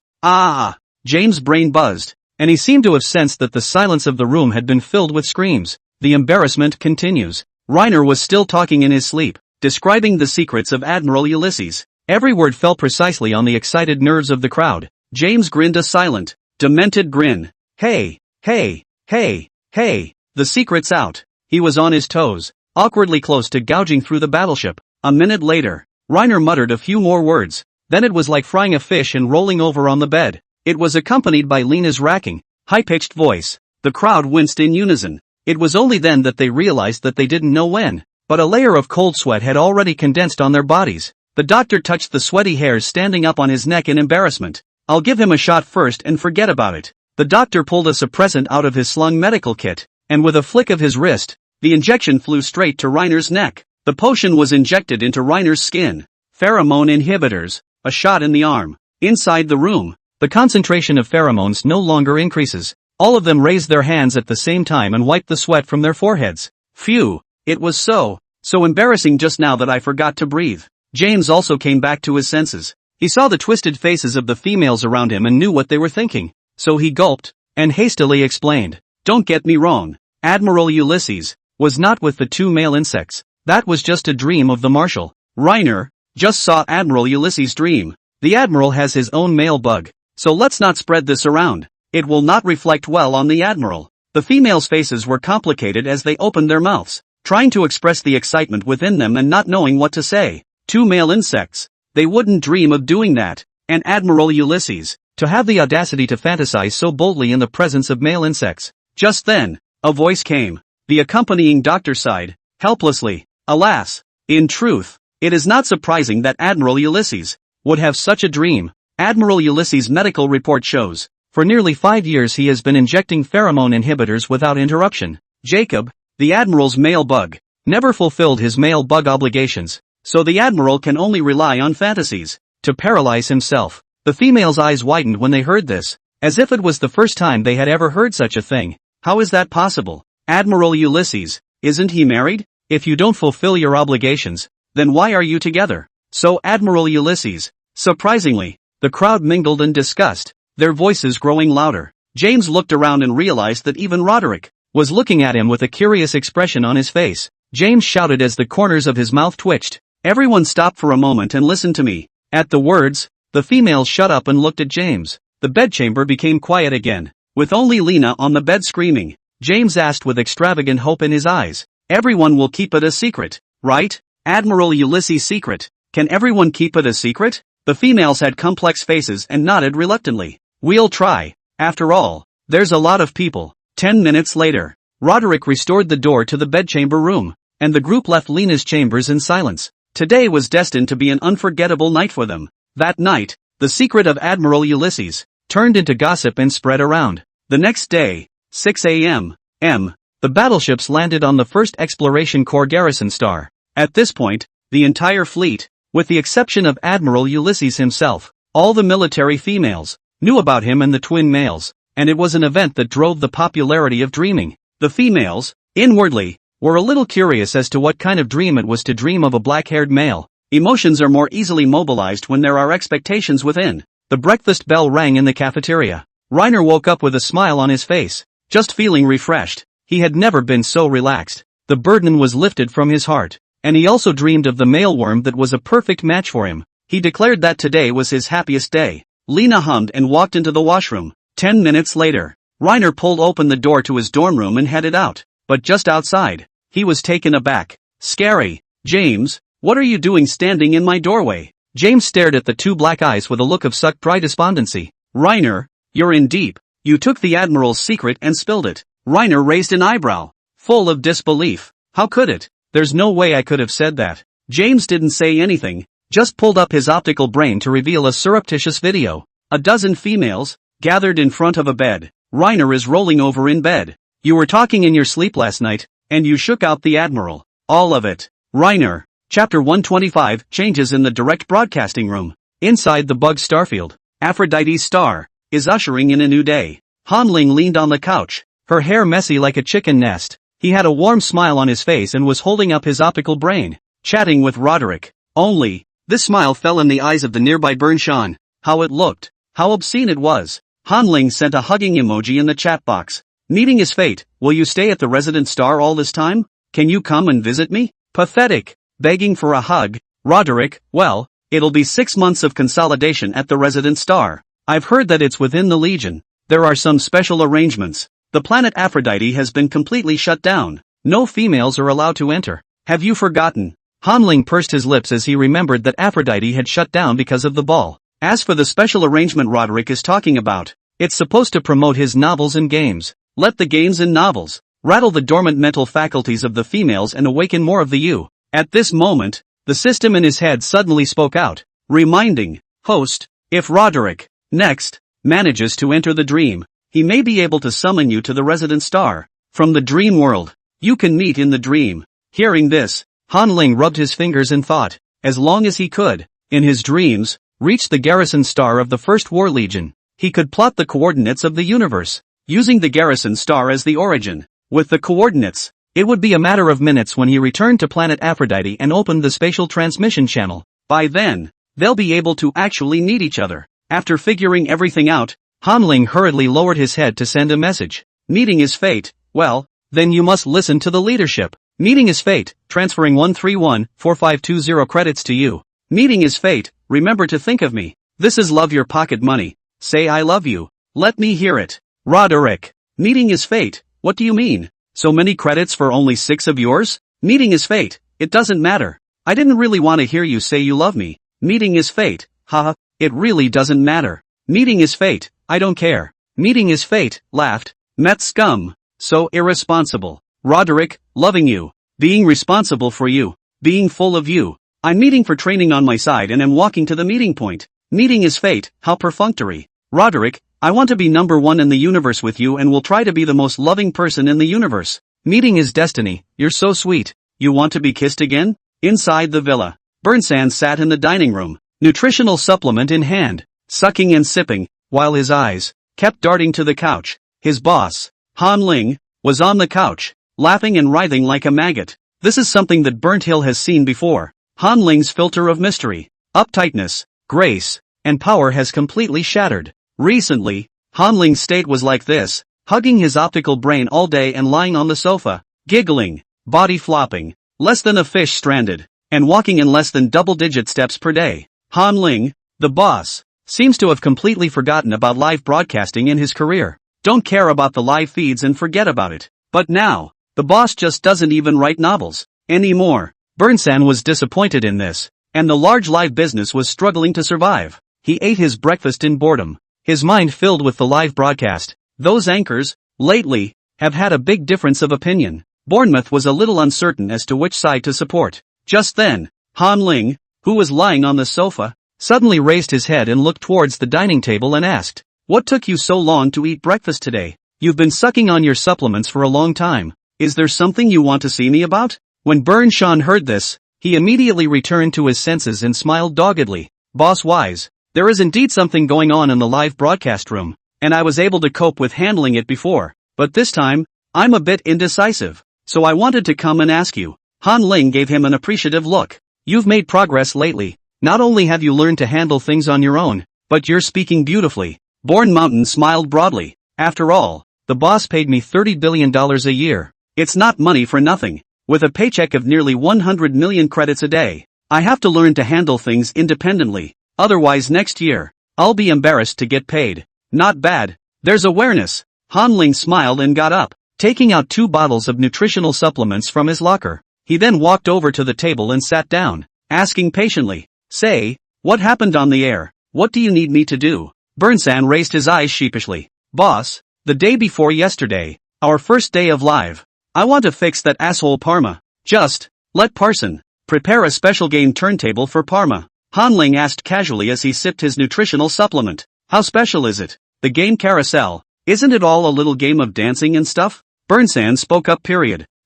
James' brain buzzed, and he seemed to have sensed that the silence of the room had been filled with screams. The embarrassment continues. Reiner was still talking in his sleep, describing the secrets of Admiral Ulysses. Every word fell precisely on the excited nerves of the crowd. James grinned a silent, demented grin. Hey, hey, hey, hey, the secret's out. He was on his toes, awkwardly close to gouging through the battleship. A minute later, Reiner muttered a few more words. Then it was like frying a fish and rolling over on the bed. It was accompanied by Lena's racking, high-pitched voice. The crowd winced in unison. It was only then that they realized that they didn't know when, but a layer of cold sweat had already condensed on their bodies. The doctor touched the sweaty hairs standing up on his neck in embarrassment. I'll give him a shot first and forget about it. The doctor pulled a suppressant out of his slung medical kit, and with a flick of his wrist, the injection flew straight to Reiner's neck. The potion was injected into Reiner's skin. Pheromone inhibitors, a shot in the arm. Inside the room, the concentration of pheromones no longer increases. All of them raised their hands at the same time and wiped the sweat from their foreheads. Phew, it was so embarrassing just now that I forgot to breathe. James also came back to his senses. He saw the twisted faces of the females around him and knew what they were thinking. So he gulped, and hastily explained. Don't get me wrong, Admiral Ulysses was not with the two male insects. That was just a dream of the Marshal. Reiner just saw Admiral Ulysses' dream. The Admiral has his own male bug, so let's not spread this around. It will not reflect well on the Admiral. The females' faces were complicated as they opened their mouths, trying to express the excitement within them and not knowing what to say. Two male insects. They wouldn't dream of doing that. And Admiral Ulysses, to have the audacity to fantasize so boldly in the presence of male insects. Just then, a voice came. The accompanying doctor sighed, helplessly. Alas, in truth, it is not surprising that Admiral Ulysses would have such a dream. Admiral Ulysses' medical report shows, for nearly 5 years he has been injecting pheromone inhibitors without interruption. Jacob, the Admiral's male bug, never fulfilled his male bug obligations, so the Admiral can only rely on fantasies to paralyze himself. The female's eyes widened when they heard this, as if it was the first time they had ever heard such a thing. How is that possible? Admiral Ulysses, isn't he married? If you don't fulfill your obligations, then why are you together? So Admiral Ulysses, surprisingly, the crowd mingled in disgust, their voices growing louder. James looked around and realized that even Roderick was looking at him with a curious expression on his face. James shouted as the corners of his mouth twitched. Everyone stop for a moment and listen to me. At the words, the females shut up and looked at James. The bedchamber became quiet again, with only Lena on the bed screaming. James asked with extravagant hope in his eyes. Everyone will keep it a secret, right? Admiral Ulysses' secret. Can everyone keep it a secret? The females had complex faces and nodded reluctantly. We'll try. After all, there's a lot of people. 10 minutes later, Roderick restored the door to the bedchamber room, and the group left Lena's chambers in silence. Today was destined to be an unforgettable night for them. That night, the secret of Admiral Ulysses turned into gossip and spread around. The next day, 6 a.m. the battleships landed on the first Exploration Corps garrison star. At this point, the entire fleet, with the exception of Admiral Ulysses himself, all the military females, knew about him and the twin males, and it was an event that drove the popularity of dreaming. The females, inwardly, were a little curious as to what kind of dream it was to dream of a black-haired male. Emotions are more easily mobilized when there are expectations within. The breakfast bell rang in the cafeteria. Reiner woke up with a smile on his face, just feeling refreshed. He had never been so relaxed. The burden was lifted from his heart, and he also dreamed of the mealworm that was a perfect match for him. He declared that today was his happiest day. Lena hummed and walked into the washroom. 10 minutes later, Reiner pulled open the door to his dorm room and headed out. But just outside, he was taken aback. Scary. James, what are you doing standing in my doorway? James stared at the two black eyes with a look of sucked dry despondency. Reiner, you're in deep. You took the Admiral's secret and spilled it. Reiner raised an eyebrow, full of disbelief. How could it? There's no way I could have said that. James didn't say anything, just pulled up his optical brain to reveal a surreptitious video. A dozen females, gathered in front of a bed. Reiner is rolling over in bed. You were talking in your sleep last night, and you shook out the Admiral. All of it. Reiner. Chapter 125, Changes in the Direct Broadcasting Room. Inside the bug starfield, Aphrodite's star is ushering in a new day. Han Ling leaned on the couch, her hair messy like a chicken nest. He had a warm smile on his face and was holding up his optical brain, chatting with Roderick. Only, this smile fell in the eyes of the nearby Bernshan. How it looked, how obscene it was. Hanling sent a hugging emoji in the chat box. Meeting is fate. Will you stay at the Resident Star all this time? Can you come and visit me? Pathetic. Begging for a hug. Roderick, well, it'll be 6 months of consolidation at the Resident Star. I've heard that it's within the Legion. There are some special arrangements. The planet Aphrodite has been completely shut down. No females are allowed to enter. Have you forgotten? Hanling pursed his lips as he remembered that Aphrodite had shut down because of the ball. As for the special arrangement Roderick is talking about, it's supposed to promote his novels and games. Let the games and novels rattle the dormant mental faculties of the females and awaken more of the you. At this moment, the system in his head suddenly spoke out, reminding, host, if Roderick, next, manages to enter the dream, he may be able to summon you to the Resident Star. From the dream world, you can meet in the dream. Hearing this, Hanling rubbed his fingers and thought, as long as he could, in his dreams, reach the garrison star of the First War Legion, he could plot the coordinates of the universe, using the garrison star as the origin. With the coordinates, it would be a matter of minutes when he returned to planet Aphrodite and opened the spatial transmission channel. By then, they'll be able to actually meet each other. After figuring everything out, Hanling hurriedly lowered his head to send a message. Meeting is fate. Well, then you must listen to the leadership. Meeting is fate, transferring 131-4520 credits to you. Meeting is fate, remember to think of me. This is love your pocket money. Say I love you. Let me hear it. Roderick. Meeting is fate, what do you mean? So many credits for only 6 of yours? Meeting is fate, it doesn't matter. I didn't really want to hear you say you love me. Meeting is fate, haha, it really doesn't matter. Meeting is fate, I don't care. Meeting is fate, laughed. Met scum. So irresponsible. Roderick, loving you. Being responsible for you. Being full of you. I'm meeting for training on my side and am walking to the meeting point. Meeting is fate, how perfunctory. Roderick, I want to be number 1 in the universe with you and will try to be the most loving person in the universe. Meeting is destiny, you're so sweet. You want to be kissed again? Inside the villa, Burnsand sat in the dining room, nutritional supplement in hand, sucking and sipping, while his eyes kept darting to the couch. His boss, Hanling, was on the couch, laughing and writhing like a maggot. This is something that Burnt Hill has seen before. Hanling's filter of mystery, uptightness, grace, and power has completely shattered. Recently, Hanling's state was like this, hugging his optical brain all day and lying on the sofa, giggling, body flopping, less than a fish stranded, and walking in less than double-digit steps per day. Hanling, the boss, seems to have completely forgotten about live broadcasting in his career. Don't care about the live feeds and forget about it. But now, the boss just doesn't even write novels anymore. Burnsand was disappointed in this, and the large live business was struggling to survive. He ate his breakfast in boredom, his mind filled with the live broadcast. Those anchors, lately, have had a big difference of opinion. Bournemouth was a little uncertain as to which side to support. Just then, Hanling, who was lying on the sofa, suddenly raised his head and looked towards the dining table and asked, "What took you so long to eat breakfast today? You've been sucking on your supplements for a long time. Is there something you want to see me about?" When Burnshan heard this, he immediately returned to his senses and smiled doggedly. "Boss Wise, there is indeed something going on in the live broadcast room, and I was able to cope with handling it before, but this time, I'm a bit indecisive, so I wanted to come and ask you." Han Ling gave him an appreciative look. "You've made progress lately. Not only have you learned to handle things on your own, but you're speaking beautifully." Bourne Mountain smiled broadly. "After all, the boss paid me $30 billion a year. It's not money for nothing. With a paycheck of nearly 100 million credits a day, I have to learn to handle things independently. Otherwise next year, I'll be embarrassed to get paid." "Not bad. There's awareness." Han Ling smiled and got up, taking out 2 bottles of nutritional supplements from his locker. He then walked over to the table and sat down, asking patiently, "Say, what happened on the air? What do you need me to do?" Burnsand raised his eyes sheepishly. "Boss, the day before yesterday, our first day of live, I want to fix that asshole Parma. Just let Parson prepare a special game turntable for Parma." Han Ling asked casually as he sipped his nutritional supplement. "How special is it? The game carousel, isn't it all a little game of dancing and stuff?" Burnsand spoke up.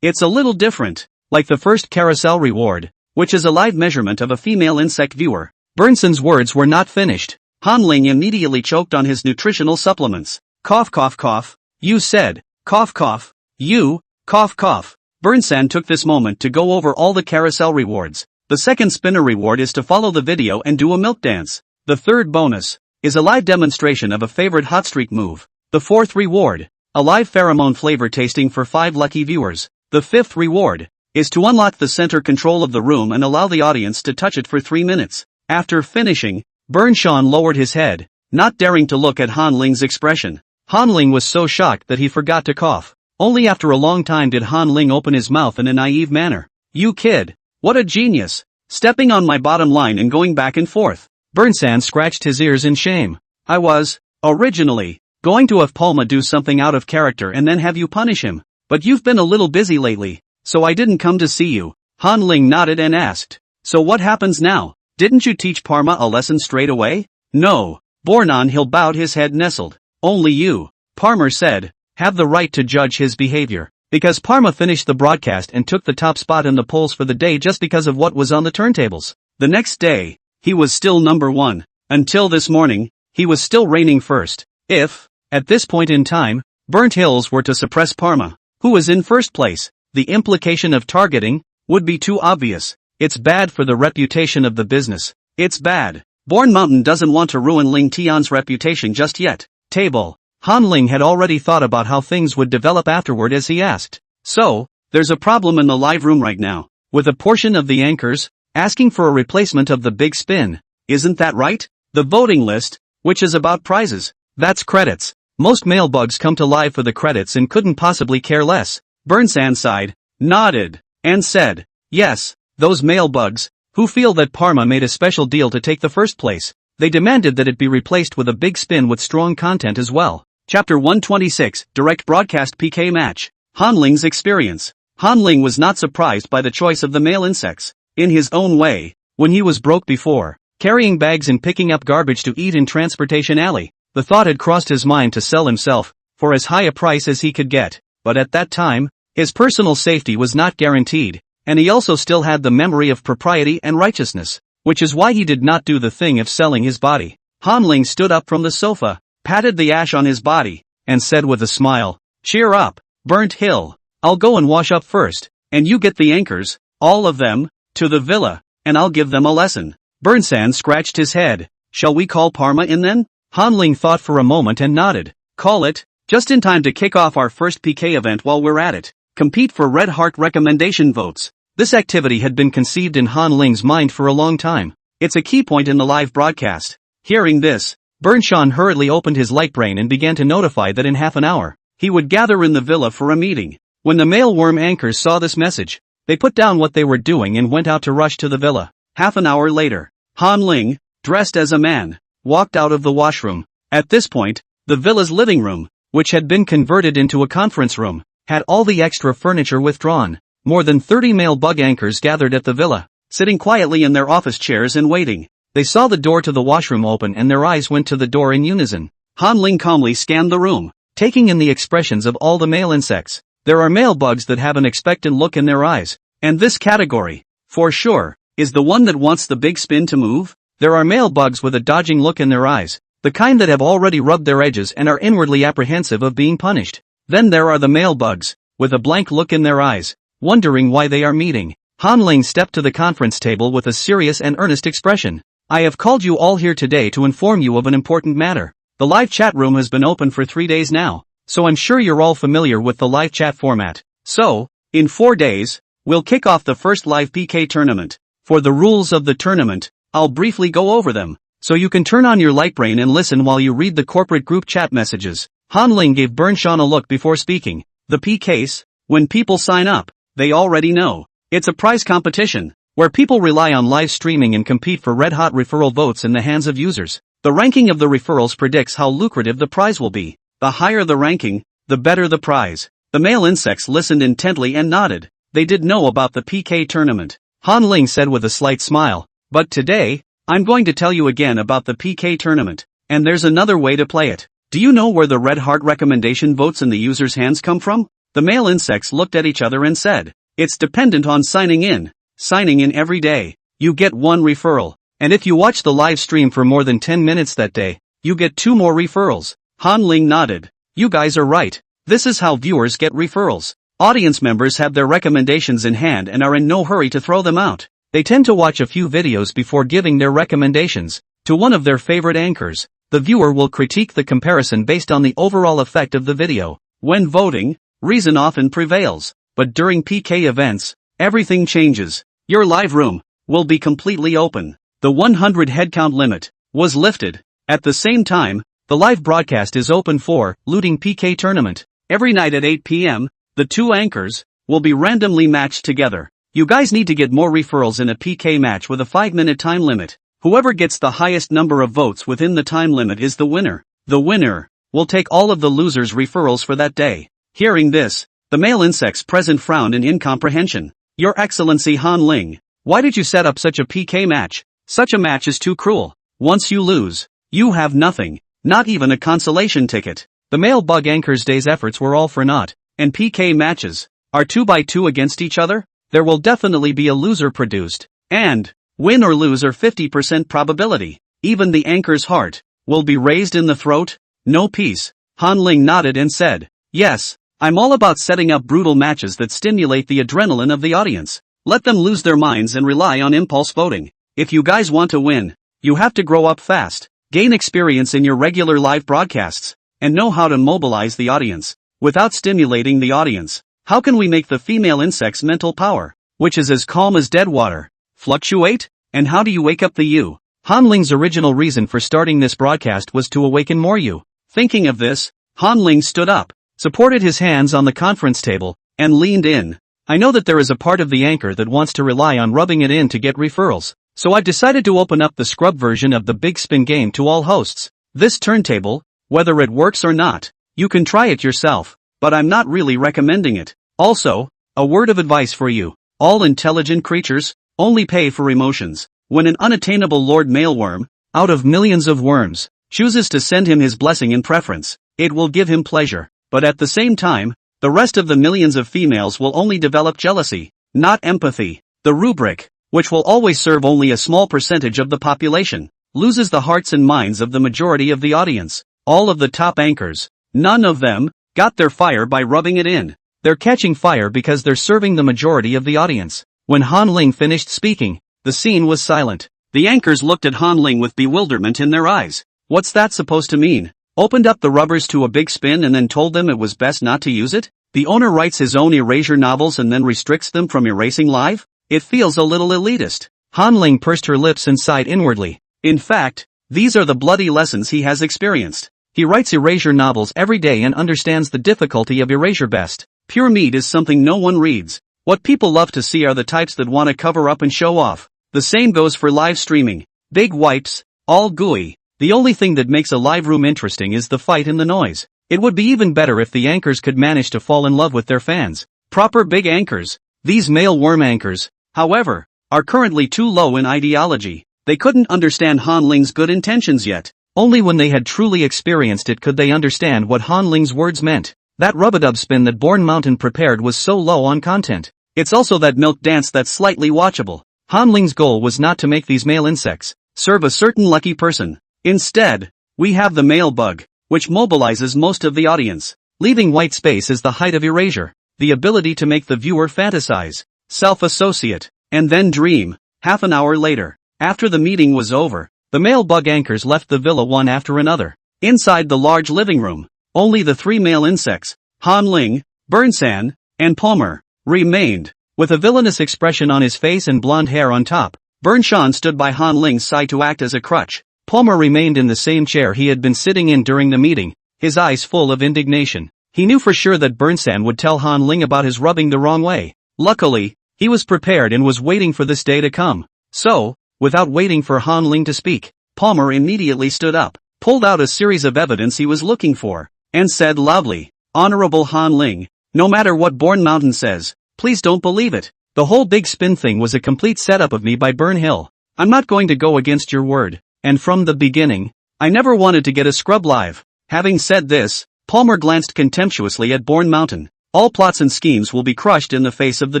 "It's a little different, like the first carousel reward, which is a live measurement of a female insect viewer." Burnsand's words were not finished. Han Ling immediately choked on his nutritional supplements. "Cough cough cough. You said, cough cough. You, cough cough." Burnsand took this moment to go over all the carousel rewards. The second spinner reward is to follow the video and do a milk dance. The third bonus is a live demonstration of a favorite hot streak move. The fourth reward, a live pheromone flavor tasting for 5 lucky viewers. The fifth reward is to unlock the center control of the room and allow the audience to touch it for 3 minutes. After finishing, Bernshon lowered his head, not daring to look at Han Ling's expression. Han Ling was so shocked that he forgot to cough. Only after a long time did Han Ling open his mouth in a naive manner. "You kid, what a genius, stepping on my bottom line and going back and forth." Bernsan scratched his ears in shame. "I was, originally, going to have Palma do something out of character and then have you punish him. But you've been a little busy lately, so I didn't come to see you." Han Ling nodded and asked, "So what happens now? Didn't you teach Parma a lesson straight away?" "No." Bornon-Hill bowed his head nestled. "Only you," Parma said, "have the right to judge his behavior." Because Parma finished the broadcast and took the top spot in the polls for the day just because of what was on the turntables. The next day, he was still number 1. Until this morning, he was still reigning first. If, at this point in time, Burnt Hills were to suppress Parma, who was in first place, the implication of targeting would be too obvious. It's bad for the reputation of the business. It's bad. Born Mountain doesn't want to ruin Ling Tian's reputation just yet. Table. Han Ling had already thought about how things would develop afterward as he asked. "So, there's a problem in the live room right now, with a portion of the anchors asking for a replacement of the big spin. Isn't that right? The voting list, which is about prizes, that's credits. Most male bugs come to live for the credits and couldn't possibly care less." Bernsan sighed, nodded, and said, "Yes, those male bugs, who feel that Parma made a special deal to take the first place. They demanded that it be replaced with a big spin with strong content as well." Chapter 126, Direct Broadcast PK Match. Han Ling's experience. Han Ling was not surprised by the choice of the male insects. In his own way, when he was broke before, carrying bags and picking up garbage to eat in Transportation Alley, the thought had crossed his mind to sell himself for as high a price as he could get. But at that time, his personal safety was not guaranteed, and he also still had the memory of propriety and righteousness, which is why he did not do the thing of selling his body. Han Ling stood up from the sofa, patted the ash on his body, and said with a smile, "Cheer up, Burnt Hill. I'll go and wash up first, and you get the anchors, all of them, to the villa, and I'll give them a lesson." Bernsan scratched his head. "Shall we call Parma in then?" Han Ling thought for a moment and nodded. "Call it, just in time to kick off our first PK event while we're at it. Compete for Red Heart recommendation votes." This activity had been conceived in Han Ling's mind for a long time. It's a key point in the live broadcast. Hearing this, Bernshon hurriedly opened his light brain and began to notify that in half an hour, he would gather in the villa for a meeting. When the male worm anchors saw this message, they put down what they were doing and went out to rush to the villa. Half an hour later, Han Ling, dressed as a man, walked out of the washroom. At this point, the villa's living room, which had been converted into a conference room, had all the extra furniture withdrawn. More than 30 male bug anchors gathered at the villa, sitting quietly in their office chairs and waiting. They saw the door to the washroom open and their eyes went to the door in unison. Han Ling calmly scanned the room, taking in the expressions of all the male insects. There are male bugs that have an expectant look in their eyes, and this category, for sure, is the one that wants the big spin to move. There are male bugs with a dodging look in their eyes, the kind that have already rubbed their edges and are inwardly apprehensive of being punished. Then there are the male bugs, with a blank look in their eyes, wondering why they are meeting. Han Ling stepped to the conference table with a serious and earnest expression. "I have called you all here today to inform you of an important matter. The live chat room has been open for 3 days now, so I'm sure you're all familiar with the live chat format. So, in 4 days, we'll kick off the first live PK tournament. For the rules of the tournament, I'll briefly go over them, so you can turn on your light brain and listen while you read the corporate group chat messages." Han Ling gave Bernshon a look before speaking. "The PKs, when people sign up, they already know. It's a prize competition, where people rely on live streaming and compete for red-hot referral votes in the hands of users. The ranking of the referrals predicts how lucrative the prize will be. The higher the ranking, the better the prize." The male insects listened intently and nodded. They did know about the PK tournament. Han Ling said with a slight smile, "But today, I'm going to tell you again about the PK tournament, and there's another way to play it. Do you know where the red heart recommendation votes in the user's hands come from?" The male insects looked at each other and said, "It's dependent on signing in. Signing in every day, you get 1 referral, and if you watch the live stream for more than 10 minutes that day, you get 2 more referrals." Han Ling nodded. "You guys are right. This is how viewers get referrals. Audience members have their recommendations in hand and are in no hurry to throw them out. They tend to watch a few videos before giving their recommendations to one of their favorite anchors. The viewer will critique the comparison based on the overall effect of the video. When voting, reason often prevails. But during PK events, everything changes. Your live room will be completely open. The 100 headcount limit was lifted. At the same time, the live broadcast is open for looting PK tournament. Every night at 8 p.m., the two anchors will be randomly matched together. You guys need to get more referrals in a PK match with a 5-minute time limit. Whoever gets the highest number of votes within the time limit is the winner. The winner will take all of the losers' referrals for that day. Hearing this, the male insects present frowned in incomprehension. Your Excellency Han Ling, why did you set up such a PK match? Such a match is too cruel. Once you lose, you have nothing, not even a consolation ticket. The male bug anchor's day's efforts were all for naught, and PK matches are 2x2 against each other. There will definitely be a loser produced, and win or lose are 50% probability. Even the anchor's heart will be raised in the throat. No peace. Han Ling nodded and said, yes, I'm all about setting up brutal matches that stimulate the adrenaline of the audience. Let them lose their minds and rely on impulse voting. If you guys want to win, you have to grow up fast, gain experience in your regular live broadcasts, and know how to mobilize the audience without stimulating the audience. How can we make the female insect's mental power, which is as calm as dead water, fluctuate? And how do you wake up the you? Han Ling's original reason for starting this broadcast was to awaken more you. Thinking of this, Han Ling stood up, supported his hands on the conference table, and leaned in. I know that there is a part of the anchor that wants to rely on rubbing it in to get referrals, so I've decided to open up the scrub version of the Big Spin game to all hosts. This turntable, whether it works or not, you can try it yourself, but I'm not really recommending it. Also, a word of advice for you. All intelligent creatures only pay for emotions. When an unattainable Lord Mailworm, out of millions of worms, chooses to send him his blessing in preference, it will give him pleasure. But at the same time, the rest of the millions of females will only develop jealousy, not empathy. The rubric, which will always serve only a small percentage of the population, loses the hearts and minds of the majority of the audience. All of the top anchors, none of them, got their fire by rubbing it in. They're catching fire because they're serving the majority of the audience. When Han Ling finished speaking, the scene was silent. The anchors looked at Han Ling with bewilderment in their eyes. What's that supposed to mean? Opened up the rubbers to a big spin and then told them it was best not to use it? The owner writes his own erasure novels and then restricts them from erasing live? It feels a little elitist. Han Ling pursed her lips and sighed inwardly. In fact, these are the bloody lessons he has experienced. He writes erasure novels every day and understands the difficulty of erasure best. Pure meat is something no one reads. What people love to see are the types that want to cover up and show off. The same goes for live streaming. Big wipes, all gooey. The only thing that makes a live room interesting is the fight and the noise. It would be even better if the anchors could manage to fall in love with their fans. Proper big anchors. These male worm anchors, however, are currently too low in ideology. They couldn't understand Han Ling's good intentions yet. Only when they had truly experienced it could they understand what Han Ling's words meant. That rub-a-dub spin that Born Mountain prepared was so low on content. It's also that milk dance that's slightly watchable. Han Ling's goal was not to make these male insects serve a certain lucky person. Instead, we have the male bug, which mobilizes most of the audience. Leaving white space is the height of erasure. The ability to make the viewer fantasize, self-associate, and then dream. Half an hour later, after the meeting was over, the male bug anchors left the villa one after another. Inside the large living room, only the three male insects, Han Ling, Bernsan, and Palmer, remained. With a villainous expression on his face and blonde hair on top, Bernshan stood by Han Ling's side to act as a crutch. Palmer remained in the same chair he had been sitting in during the meeting, his eyes full of indignation. He knew for sure that Bernsan would tell Han Ling about his rubbing the wrong way. Luckily, he was prepared and was waiting for this day to come. So, without waiting for Han Ling to speak, Palmer immediately stood up, pulled out a series of evidence he was looking for, and said loudly, "Honorable Han Ling, no matter what Born Mountain says, please don't believe it. The whole big spin thing was a complete setup of me by Burn Hill. I'm not going to go against your word. And from the beginning, I never wanted to get a scrub live." Having said this, Palmer glanced contemptuously at Born Mountain. All plots and schemes will be crushed in the face of the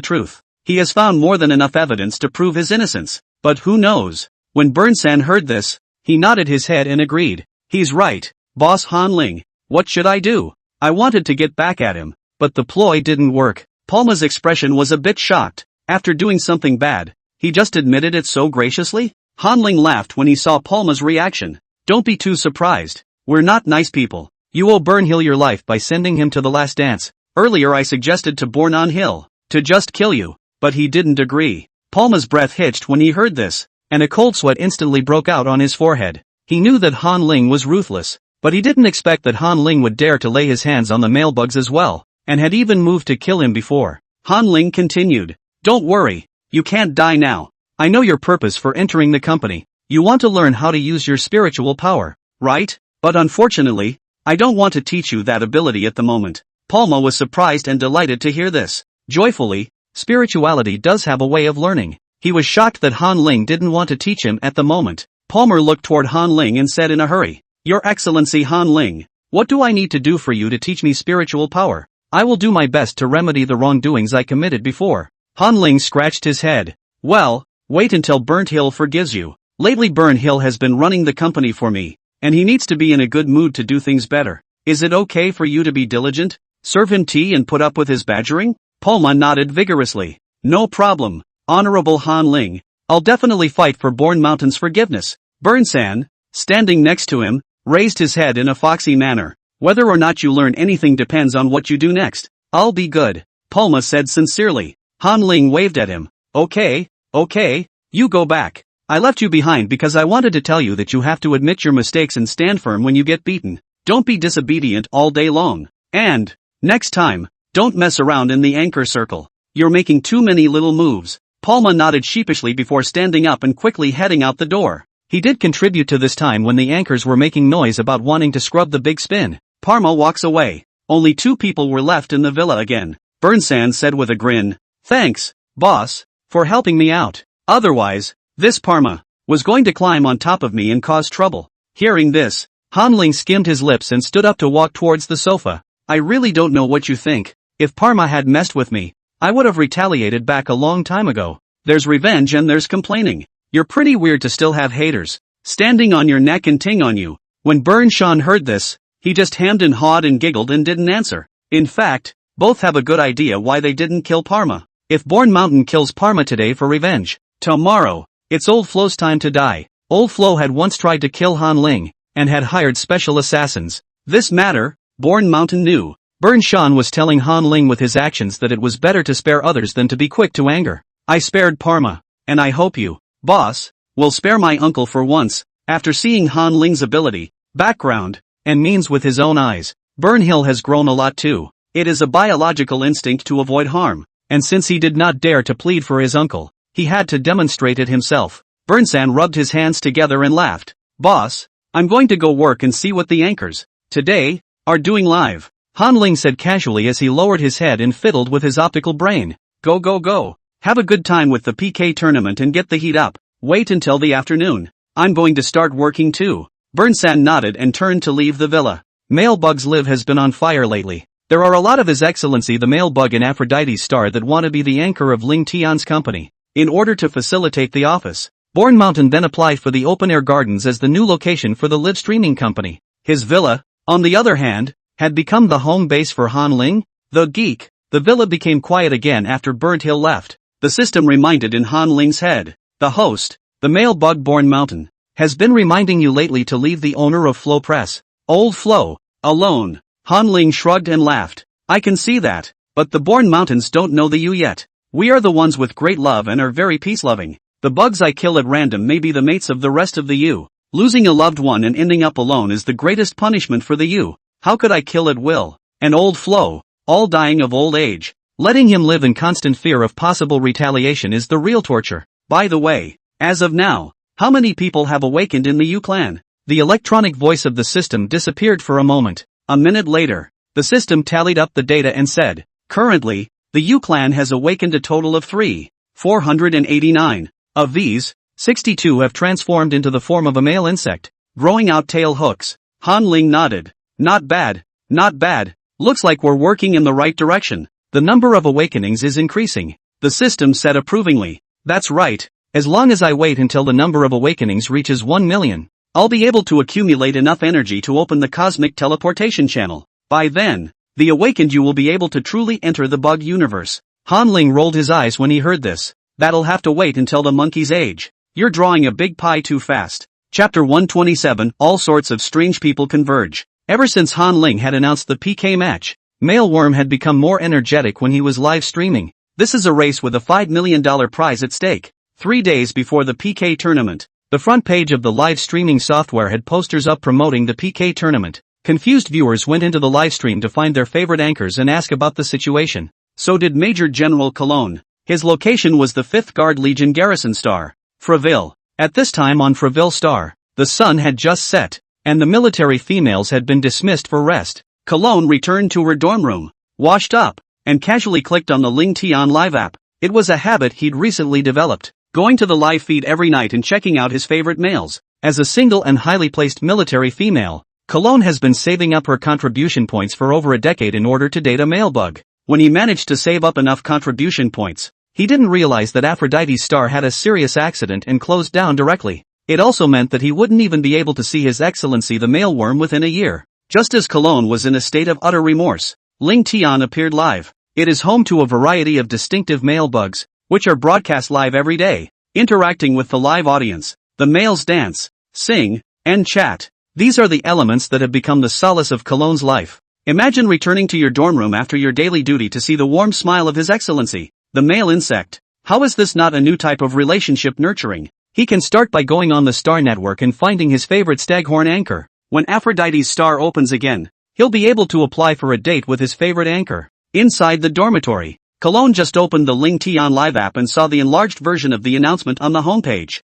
truth. He has found more than enough evidence to prove his innocence. But who knows? When Bernsan heard this, he nodded his head and agreed. He's right, Boss Han Ling. What should I do? I wanted to get back at him, but the ploy didn't work. Palmer's expression was a bit shocked. After doing something bad, he just admitted it so graciously? Han Ling laughed when he saw Palmer's reaction. Don't be too surprised. We're not nice people. You owe Burnhill your life by sending him to the last dance. Earlier I suggested to Bornhill to just kill you, but he didn't agree. Palma's breath hitched when he heard this, and a cold sweat instantly broke out on his forehead. He knew that Han Ling was ruthless, but he didn't expect that Han Ling would dare to lay his hands on the male bugs as well, and had even moved to kill him before. Han Ling continued, "Don't worry, you can't die now. I know your purpose for entering the company. You want to learn how to use your spiritual power, right? But unfortunately, I don't want to teach you that ability at the moment." Palma was surprised and delighted to hear this. Joyfully, spirituality does have a way of learning. He was shocked that Han Ling didn't want to teach him at the moment. Palmer looked toward Han Ling and said in a hurry, "Your Excellency Han Ling, what do I need to do for you to teach me spiritual power? I will do my best to remedy the wrongdoings I committed before." Han Ling scratched his head. "Well, wait until Burnhill forgives you. Lately Burnhill has been running the company for me, and he needs to be in a good mood to do things better. Is it okay for you to be diligent? Serve him tea and put up with his badgering?" Palma nodded vigorously. "No problem, Honorable Han Ling. I'll definitely fight for Bourne Mountain's forgiveness." Burnsan, standing next to him, raised his head in a foxy manner. "Whether or not you learn anything depends on what you do next." "I'll be good," Palma said sincerely. Han Ling waved at him. Okay, you go back. I left you behind because I wanted to tell you that you have to admit your mistakes and stand firm when you get beaten. Don't be disobedient all day long. And, next time, don't mess around in the anchor circle. You're making too many little moves." Palma nodded sheepishly before standing up and quickly heading out the door. He did contribute to this time when the anchors were making noise about wanting to scrub the big spin. Parma walks away. Only 2 people were left in the villa again. Burnsan said with a grin, "Thanks, boss, for helping me out. Otherwise, this Parma was going to climb on top of me and cause trouble." Hearing this, Han Ling skimmed his lips and stood up to walk towards the sofa. "I really don't know what you think. If Parma had messed with me, I would have retaliated back a long time ago. There's revenge and there's complaining. You're pretty weird to still have haters standing on your neck and ting on you." When Burnshan heard this, he just hemmed and hawed and giggled and didn't answer. In fact, both have a good idea why they didn't kill Parma. If Bourne Mountain kills Parma today for revenge, tomorrow, it's Old Flo's time to die. Old Flo had once tried to kill Han Ling, and had hired special assassins. This matter, Bourne Mountain knew. Burnshan was telling Han Ling with his actions that it was better to spare others than to be quick to anger. "I spared Parma, and I hope you, boss, will spare my uncle for once." After seeing Han Ling's ability, background, and means with his own eyes, Burnhill has grown a lot too. It is a biological instinct to avoid harm, and since he did not dare to plead for his uncle, he had to demonstrate it himself. Burnsan rubbed his hands together and laughed. "Boss, I'm going to go work and see what the anchors today are doing live," Han Ling said casually as he lowered his head and fiddled with his optical brain. Go. Have a good time with the PK tournament and get the heat up. Wait until the afternoon. I'm going to start working too." Burnsan nodded and turned to leave the villa. Male Bug's live has been on fire lately. There are a lot of His Excellency the male bug and Aphrodite's star that want to be the anchor of Ling Tian's company. In order to facilitate the office, Bourne Mountain then applied for the open-air gardens as the new location for the live streaming company. His villa, on the other hand, had become the home base for Han Ling, the geek. The villa became quiet again after Burnhill left. The system reminded in Han Ling's head. "The host, the male bug Bourne Mountain, has been reminding you lately to leave the owner of Flo Press, Old Flo, alone." Han Ling shrugged and laughed. "I can see that, but the Bourne Mountains don't know the you yet. We are the ones with great love and are very peace-loving. The bugs I kill at random may be the mates of the rest of the you. Losing a loved one and ending up alone is the greatest punishment for the you. How could I kill at will? And Old Flo, all dying of old age. Letting him live in constant fear of possible retaliation is the real torture. By the way, as of now, how many people have awakened in the U clan?" The electronic voice of the system disappeared for a moment. A minute later, the system tallied up the data and said, "Currently, the U clan has awakened a total of 489. Of these, 62 have transformed into the form of a male insect, growing out tail hooks." Han Ling nodded. Not bad. Looks like we're working in the right direction. The number of awakenings is increasing." The system said approvingly. "That's right. As long as I wait until the number of awakenings reaches 1 million, I'll be able to accumulate enough energy to open the cosmic teleportation channel. By then, the awakened you will be able to truly enter the bug universe." Han Ling rolled his eyes when he heard this. "That'll have to wait until the monkey's age. You're drawing a big pie too fast. Chapter 127, All sorts of strange people converge. Ever since Han Ling had announced the PK match, Mailworm had become more energetic when he was live streaming. This is a race with a $5 million prize at stake. 3 days before the PK tournament, the front page of the live streaming software had posters up promoting the PK tournament. Confused viewers went into the live stream to find their favorite anchors and ask about the situation. So did Major General Cologne. His location was the 5th Guard Legion Garrison Star, Freville. At this time on Freville Star, the sun had just set, and the military females had been dismissed for rest. Cologne returned to her dorm room, washed up, and casually clicked on the Ling Tian live app. It was a habit he'd recently developed, going to the live feed every night and checking out his favorite males. As a single and highly placed military female, Cologne has been saving up her contribution points for over a decade in order to date a male bug. When he managed to save up enough contribution points, he didn't realize that Aphrodite's star had a serious accident and closed down directly. It also meant that he wouldn't even be able to see His Excellency the Mailworm within a year. Just as Cologne was in a state of utter remorse, Ling Tian appeared live. It is home to a variety of distinctive male bugs, which are broadcast live every day. Interacting with the live audience, the males dance, sing, and chat. These are the elements that have become the solace of Cologne's life. Imagine returning to your dorm room after your daily duty to see the warm smile of His Excellency, the male insect. How is this not a new type of relationship nurturing? He can start by going on the Star Network and finding his favorite staghorn anchor. When Aphrodite's star opens again, he'll be able to apply for a date with his favorite anchor. Inside the dormitory, Cologne just opened the Ling Tian live app and saw the enlarged version of the announcement on the homepage.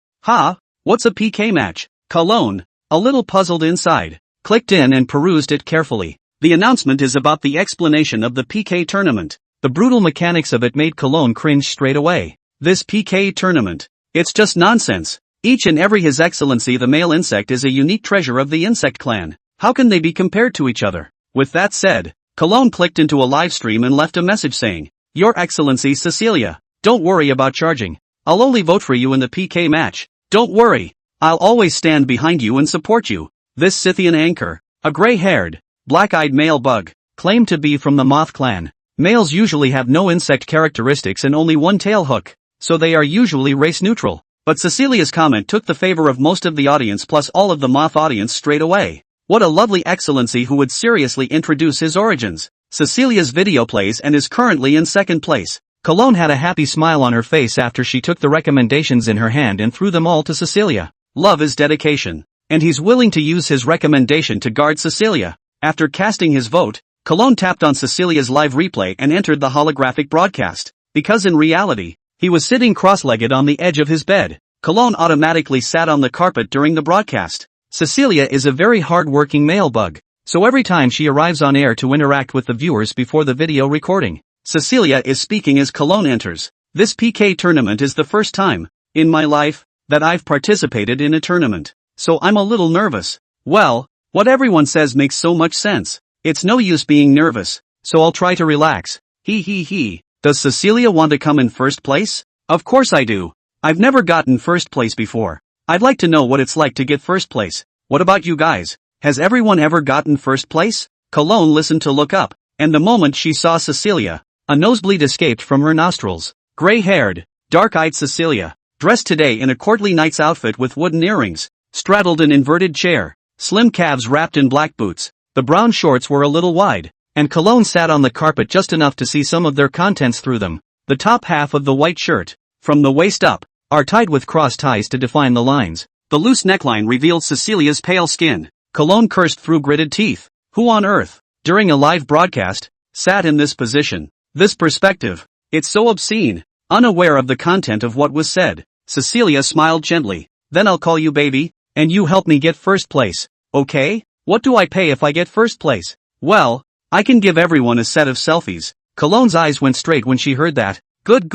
What's a PK match? Cologne, a little puzzled inside, clicked in and perused it carefully. The announcement is about the explanation of the PK tournament. The brutal mechanics of it made Cologne cringe straight away. This PK tournament, it's just nonsense. Each and every His Excellency the male insect is a unique treasure of the insect clan. How can they be compared to each other? With that said, Cologne clicked into a live stream and left a message saying, Your Excellency Cecilia, don't worry about charging. I'll only vote for you in the PK match. Don't worry. I'll always stand behind you and support you. This Scythian anchor, a gray-haired, black-eyed male bug, claimed to be from the moth clan. Males usually have no insect characteristics and only one tail hook, so they are usually race-neutral. But Cecilia's comment took the favor of most of the audience plus all of the moth audience straight away. What a lovely excellency who would seriously introduce his origins. Cecilia's video plays and is currently in second place. Cologne had a happy smile on her face after she took the recommendations in her hand and threw them all to Cecilia. Love is dedication, and he's willing to use his recommendation to guard Cecilia. After casting his vote, Cologne tapped on Cecilia's live replay and entered the holographic broadcast. Because in reality, he was sitting cross-legged on the edge of his bed. Cologne automatically sat on the carpet during the broadcast. Cecilia is a very hard-working male bug, so every time she arrives on air to interact with the viewers before the video recording, Cecilia is speaking as Cologne enters. This PK tournament is the first time, in my life, that I've participated in a tournament, so I'm a little nervous. Well, what everyone says makes so much sense. It's no use being nervous, so I'll try to relax. He. Does Cecilia want to come in first place? Of course I do. I've never gotten first place before. I'd like to know what it's like to get first place. What about you guys? Has everyone ever gotten first place? Cologne listened to look up, and the moment she saw Cecilia, a nosebleed escaped from her nostrils. Gray-haired, dark-eyed Cecilia, dressed today in a courtly knight's outfit with wooden earrings, straddled an inverted chair, slim calves wrapped in black boots. The brown shorts were a little wide, and Cologne sat on the carpet just enough to see some of their contents through them. The top half of the white shirt, from the waist up, are tied with cross ties to define the lines. The loose neckline revealed Cecilia's pale skin. Cologne cursed through gritted teeth. Who on earth, during a live broadcast, sat in this position? This perspective. It's so obscene. Unaware of the content of what was said, Cecilia smiled gently. Then I'll call you baby, and you help me get first place, okay? What do I pay if I get first place? Well, I can give everyone a set of selfies. Cologne's eyes went straight when she heard that. Good.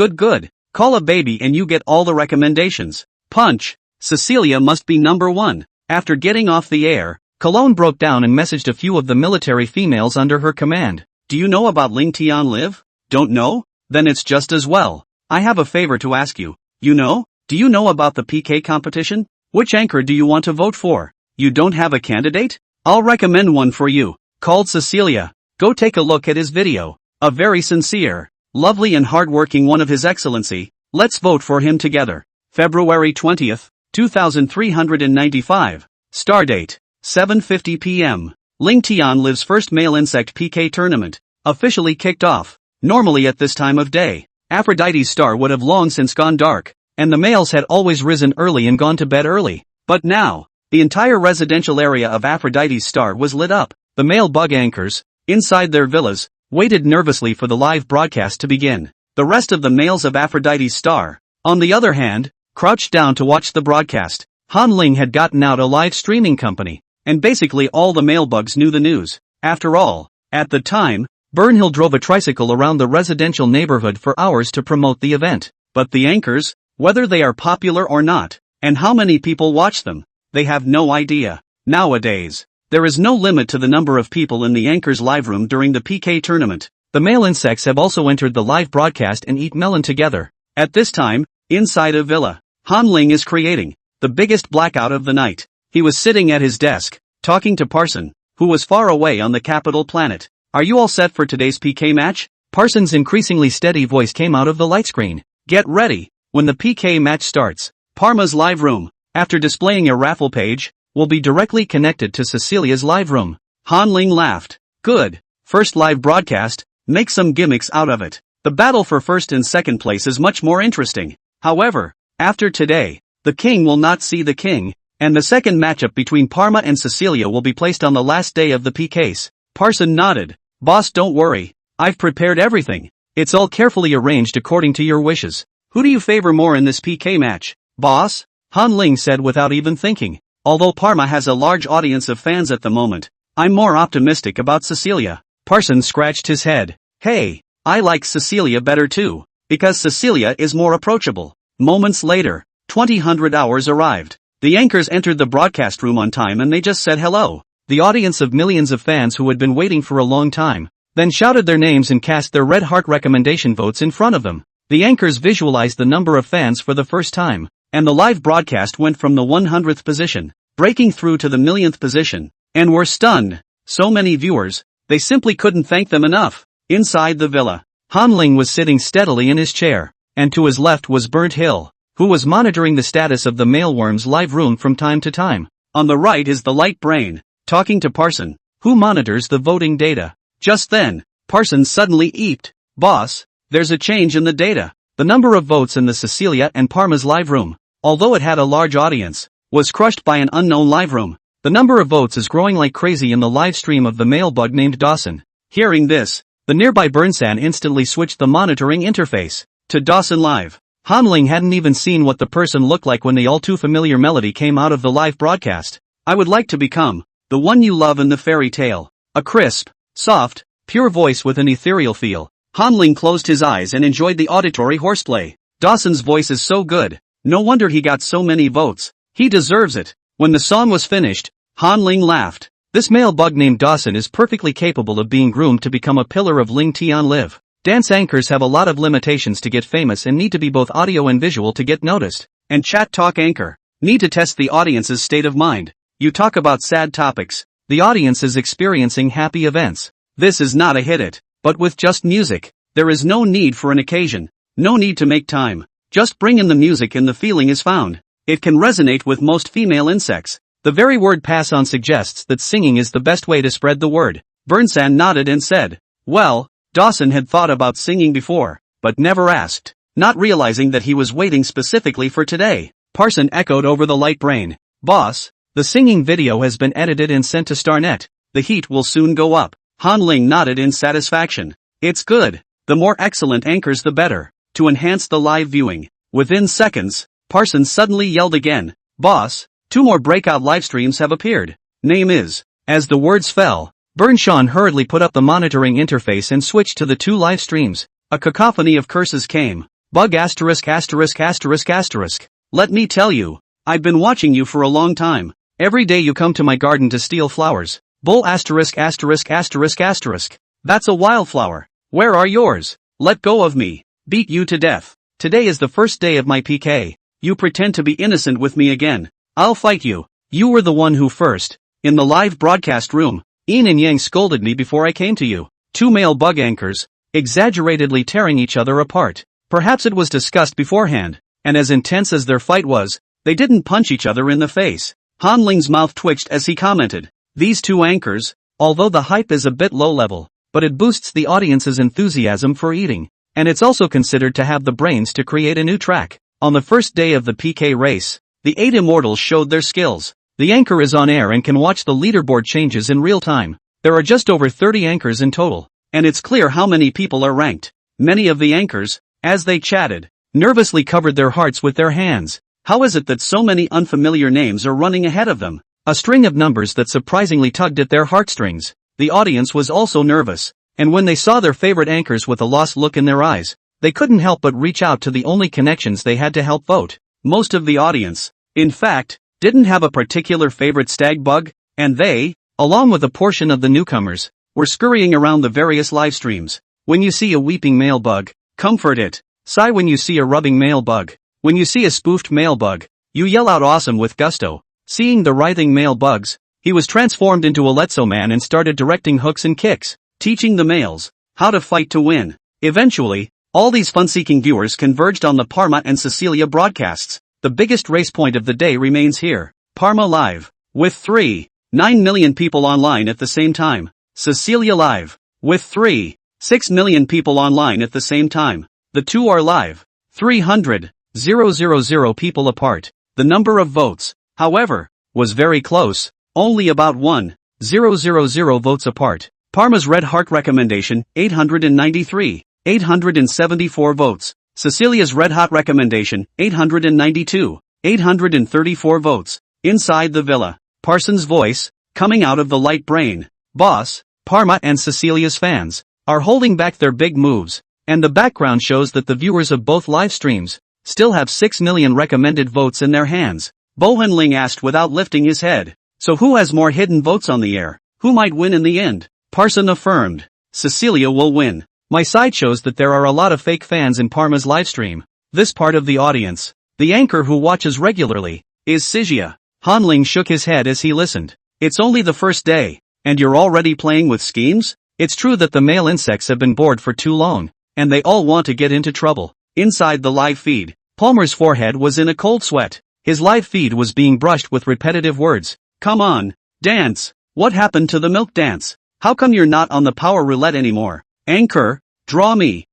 Call a baby and you get all the recommendations. Punch. Cecilia must be number one. After getting off the air, Cologne broke down and messaged a few of the military females under her command. Do you know about Ling Tian Live? Don't know? Then it's just as well. I have a favor to ask you. Do you know about the PK competition? Which anchor do you want to vote for? You don't have a candidate? I'll recommend one for you. Called Cecilia. Go take a look at his video. A very sincere, lovely and hardworking one of His Excellency. Let's vote for him together. February 20th, 2395. Stardate. 7:50 p.m. Ling Tianliv's first male insect PK tournament officially kicked off. Normally at this time of day, Aphrodite's star would have long since gone dark, and the males had always risen early and gone to bed early. But now, the entire residential area of Aphrodite's star was lit up. The male bug anchors, inside their villas, waited nervously for the live broadcast to begin. The rest of the males of Aphrodite's star, on the other hand, crouched down to watch the broadcast. Han Ling had gotten out a live streaming company, and basically all the male bugs knew the news. After all, at the time, Burnhill drove a tricycle around the residential neighborhood for hours to promote the event. But the anchors, whether they are popular or not, and how many people watch them, they have no idea. Nowadays, there is no limit to the number of people in the anchor's live room during the PK tournament. The male insects have also entered the live broadcast and eat melon together. At this time, inside a villa, Han Ling is creating the biggest blackout of the night. He was sitting at his desk, talking to Parson, who was far away on the capital planet. "Are you all set for today's PK match?" Parson's increasingly steady voice came out of the light screen. "Get ready. When the PK match starts, Parma's live room, after displaying a raffle page, will be directly connected to Cecilia's live room." Han Ling laughed. "Good. First live broadcast, make some gimmicks out of it. The battle for first and second place is much more interesting. However, after today, the king will not see the king, and the second matchup between Parma and Cecilia will be placed on the last day of the PKs." Parson nodded. "Boss, don't worry. I've prepared everything. It's all carefully arranged according to your wishes. Who do you favor more in this PK match, boss?" Han Ling said without even thinking. "Although Parma has a large audience of fans at the moment, I'm more optimistic about Cecilia." Parson scratched his head. "Hey, I like Cecilia better too, because Cecilia is more approachable." Moments later, 2000 hours arrived. The anchors entered the broadcast room on time and they just said hello. The audience of millions of fans who had been waiting for a long time, then shouted their names and cast their red heart recommendation votes in front of them. The anchors visualized the number of fans for the first time, and the live broadcast went from the 100th position, breaking through to the millionth position, and were stunned. So many viewers, they simply couldn't thank them enough. Inside the villa, Han Ling was sitting steadily in his chair, and to his left was Burnt Hill, who was monitoring the status of the mailworm's live room from time to time. On the right is the light brain, talking to Parson, who monitors the voting data. Just then, Parson suddenly eeped. "Boss, there's a change in the data. The number of votes in the Cecilia and Parma's live room, although it had a large audience, was crushed by an unknown live room. The number of votes is growing like crazy in the live stream of the male bug named Dawson." Hearing this, the nearby Burnsan instantly switched the monitoring interface to Dawson Live. Han Ling hadn't even seen what the person looked like when the all-too-familiar melody came out of the live broadcast. "I would like to become the one you love in the fairy tale." A crisp, soft, pure voice with an ethereal feel. Han Ling closed his eyes and enjoyed the auditory horseplay. Dawson's voice is so good. No wonder he got so many votes. He deserves it. When the song was finished, Han Ling laughed. This male bug named Dawson is perfectly capable of being groomed to become a pillar of Ling Tian Live. Dance anchors have a lot of limitations to get famous and need to be both audio and visual to get noticed. And chat talk anchor need to test the audience's state of mind. You talk about sad topics. The audience is experiencing happy events. This is not a hit it. But with just music, there is no need for an occasion. No need to make time. Just bring in the music and the feeling is found. It can resonate with most female insects. The very word pass on suggests that singing is the best way to spread the word. Burnsan nodded and said, "Well, Dawson had thought about singing before, but never asked, not realizing that he was waiting specifically for today." Parson echoed over the light brain. "Boss, the singing video has been edited and sent to Starnet. The heat will soon go up." Han Ling nodded in satisfaction. "It's good. The more excellent anchors the better, to enhance the live viewing." Within seconds, Parson suddenly yelled again, "Boss, 2 more breakout live streams have appeared. Name is." As the words fell, Burnshaw hurriedly put up the monitoring interface and switched to the 2 live streams. A cacophony of curses came. "Bug asterisk asterisk asterisk asterisk. Let me tell you, I've been watching you for a long time. Every day you come to my garden to steal flowers. Bull asterisk asterisk asterisk asterisk. That's a wildflower. Where are yours? Let go of me. Beat you to death. Today is the first day of my PK. You pretend to be innocent with me again. I'll fight you. You were the one who first." In the live broadcast room, Yin and Yang scolded me before I came to you. 2 male bug anchors, exaggeratedly tearing each other apart. Perhaps it was discussed beforehand, and as intense as their fight was, They didn't punch each other in the face. Han Ling's mouth twitched as he commented. These two anchors, although the hype is a bit low level, but it boosts the audience's enthusiasm for eating. And it's also considered to have the brains to create a new track. On the first day of the PK race, the 8 immortals showed their skills. The anchor is on air and can watch the leaderboard changes in real time. There are just over 30 anchors in total, and it's clear how many people are ranked. Many of the anchors, as they chatted, nervously covered their hearts with their hands. How is it that so many unfamiliar names are running ahead of them? A string of numbers that surprisingly tugged at their heartstrings. The audience was also nervous, and when they saw their favorite anchors with a lost look in their eyes, they couldn't help but reach out to the only connections they had to help vote. Most of the audience, in fact, didn't have a particular favorite stag bug, and they, along with a portion of the newcomers, were scurrying around the various live streams. When you see a weeping male bug, comfort it. Sigh when you see a rubbing male bug. When you see a spoofed male bug, you yell out awesome with gusto. Seeing the writhing male bugs, he was transformed into a Letso man and started directing hooks and kicks, teaching the males how to fight to win. Eventually, all these fun-seeking viewers converged on the Parma and Cecilia broadcasts. The biggest race point of the day remains here. Parma Live, with 3.9 million people online at the same time. Cecilia Live, with 3.6 million people online at the same time. The two are live, 300,000 people apart. The number of votes, however, was very close, only about 1,000 votes apart. Parma's Red Heart recommendation, 874 votes. Cecilia's Red Hot recommendation, 834 votes. Inside the villa, Parsons' voice, coming out of the light brain. Boss, Parma and Cecilia's fans are holding back their big moves, and the background shows that the viewers of both live streams still have 6 million recommended votes in their hands. Bohan Ling asked without lifting his head. So who has more hidden votes on the air? Who might win in the end? Parson affirmed. Cecilia will win. My side shows that there are a lot of fake fans in Parma's livestream. This part of the audience, the anchor who watches regularly, is Sigia. Han Ling shook his head as he listened. It's only the first day, and you're already playing with schemes? It's true that the male insects have been bored for too long, and they all want to get into trouble. Inside the live feed, Palmer's forehead was in a cold sweat. His live feed was being brushed with repetitive words. Come on, dance. What happened to the milk dance? How come you're not on the power roulette anymore? Anchor, draw me,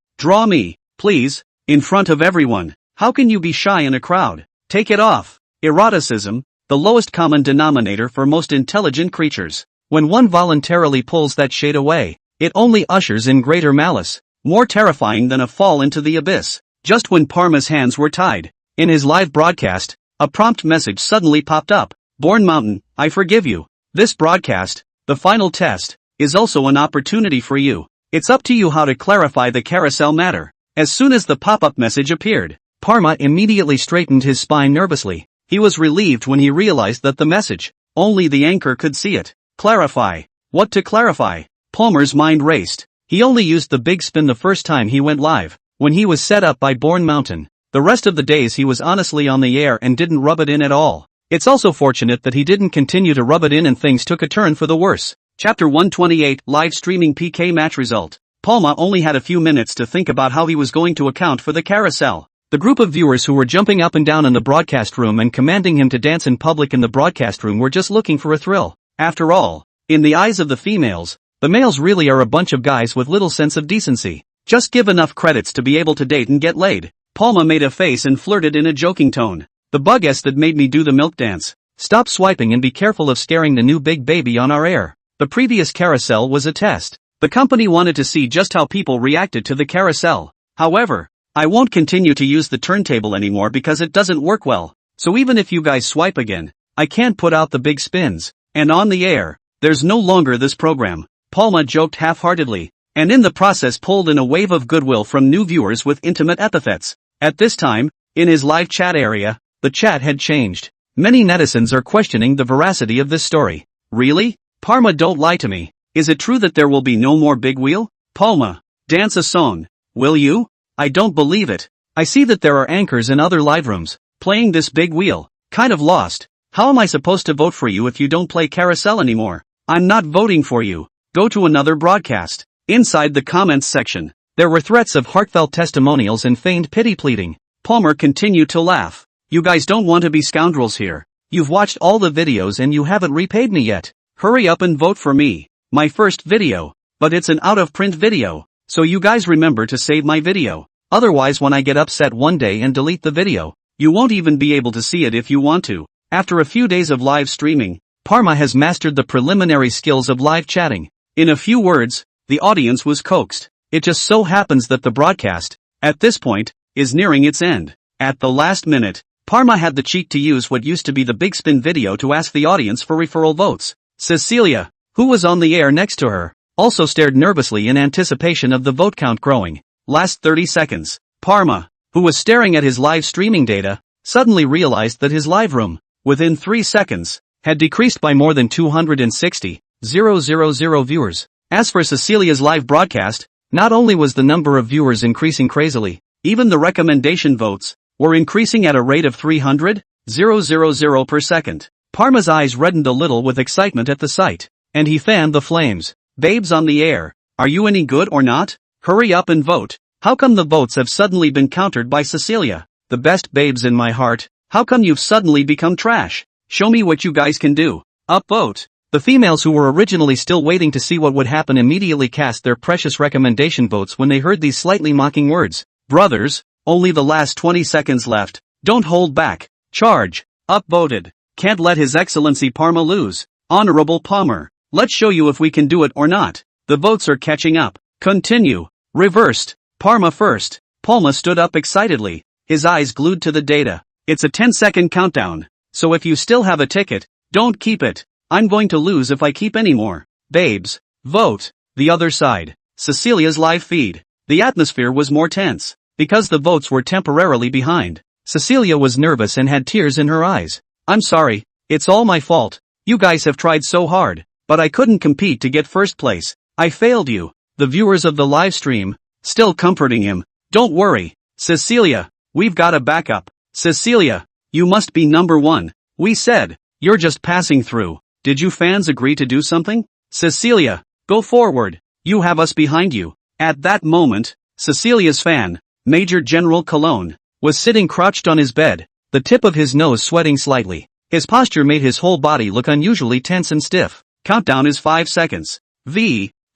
please, in front of everyone. How can you be shy in a crowd? Take it off. Eroticism, the lowest common denominator for most intelligent creatures. When one voluntarily pulls that shade away, it only ushers in greater malice, more terrifying than a fall into the abyss. Just when Parma's hands were tied, in his live broadcast, a prompt message suddenly popped up. Born Mountain, I forgive you. This broadcast, the final test, is also an opportunity for you. It's up to you how to clarify the carousel matter. As soon as the pop-up message appeared, Parma immediately straightened his spine nervously. He was relieved when he realized that the message, only the anchor could see it. Clarify. What to clarify? Palmer's mind raced. He only used the big spin the first time he went live, when he was set up by Born Mountain. The rest of the days he was honestly on the air and didn't rub it in at all. It's also fortunate that he didn't continue to rub it in and things took a turn for the worse. Chapter 128, Live Streaming PK Match Result. Palma only had a few minutes to think about how he was going to account for the carousel. The group of viewers who were jumping up and down in the broadcast room and commanding him to dance in public in the broadcast room were just looking for a thrill. After all, in the eyes of the females, the males really are a bunch of guys with little sense of decency. Just give enough credits to be able to date and get laid. Palma made a face and flirted in a joking tone. The bug-s that made me do the milk dance. Stop swiping and be careful of scaring the new big baby on our air. The previous carousel was a test. The company wanted to see just how people reacted to the carousel. However, I won't continue to use the turntable anymore because it doesn't work well. So even if you guys swipe again, I can't put out the big spins. And on the air, there's no longer this program. Palma joked half-heartedly, and in the process pulled in a wave of goodwill from new viewers with intimate epithets. At this time, in his live chat area, the chat had changed. Many netizens are questioning the veracity of this story. Really? Parma, don't lie to me. Is it true that there will be no more big wheel? Palma, dance a song. Will you? I don't believe it. I see that there are anchors in other live rooms, playing this big wheel. Kind of lost. How am I supposed to vote for you if you don't play carousel anymore? I'm not voting for you. Go to another broadcast. Inside the comments section, there were threats of heartfelt testimonials and feigned pity pleading. Palmer continued to laugh. You guys don't want to be scoundrels here. You've watched all the videos and you haven't repaid me yet. Hurry up and vote for me. My first video. But it's an out-of-print video. So you guys remember to save my video. Otherwise when I get upset one day and delete the video, you won't even be able to see it if you want to. After a few days of live streaming, Parma has mastered the preliminary skills of live chatting. In a few words, the audience was coaxed. It just so happens that the broadcast, at this point, is nearing its end. At the last minute, Parma had the cheek to use what used to be the big spin video to ask the audience for referral votes. Cecilia, who was on the air next to her, also stared nervously in anticipation of the vote count growing. Last 30 seconds. Parma, who was staring at his live streaming data, suddenly realized that his live room, within 3 seconds, had decreased by more than 260,000 viewers. As for Cecilia's live broadcast, not only was the number of viewers increasing crazily, even the recommendation votes were increasing at a rate of 300,000 per second. Parma's eyes reddened a little with excitement at the sight, and he fanned the flames. Babes on the air, are you any good or not? Hurry up and vote. How come the votes have suddenly been countered by Cecilia? The best babes in my heart, how come you've suddenly become trash? Show me what you guys can do. Upvote. The females who were originally still waiting to see what would happen immediately cast their precious recommendation votes when they heard these slightly mocking words. Brothers, only the last 20 seconds left. Don't hold back. Charge. Upvoted. Can't let His Excellency Parma lose. Honorable Palmer. Let's show you if we can do it or not. The votes are catching up. Continue. Reversed. Parma first. Palma stood up excitedly, his eyes glued to the data. It's a 10-second countdown. So if you still have a ticket, don't keep it. I'm going to lose if I keep any more. Babes, vote. The other side. Cecilia's live feed. The atmosphere was more tense. Because the votes were temporarily behind, Cecilia was nervous and had tears in her eyes. I'm sorry, it's all my fault. You guys have tried so hard, but I couldn't compete to get first place. I failed you. The viewers of the live stream, still comforting him. Don't worry, Cecilia, we've got a backup. Cecilia, you must be number one. We said, you're just passing through. Did you fans agree to do something? Cecilia, go forward. You have us behind you. At that moment, Cecilia's fan, Major General Cologne, was sitting crouched on his bed, the tip of his nose sweating slightly. His posture made his whole body look unusually tense and stiff. Countdown is 5 seconds.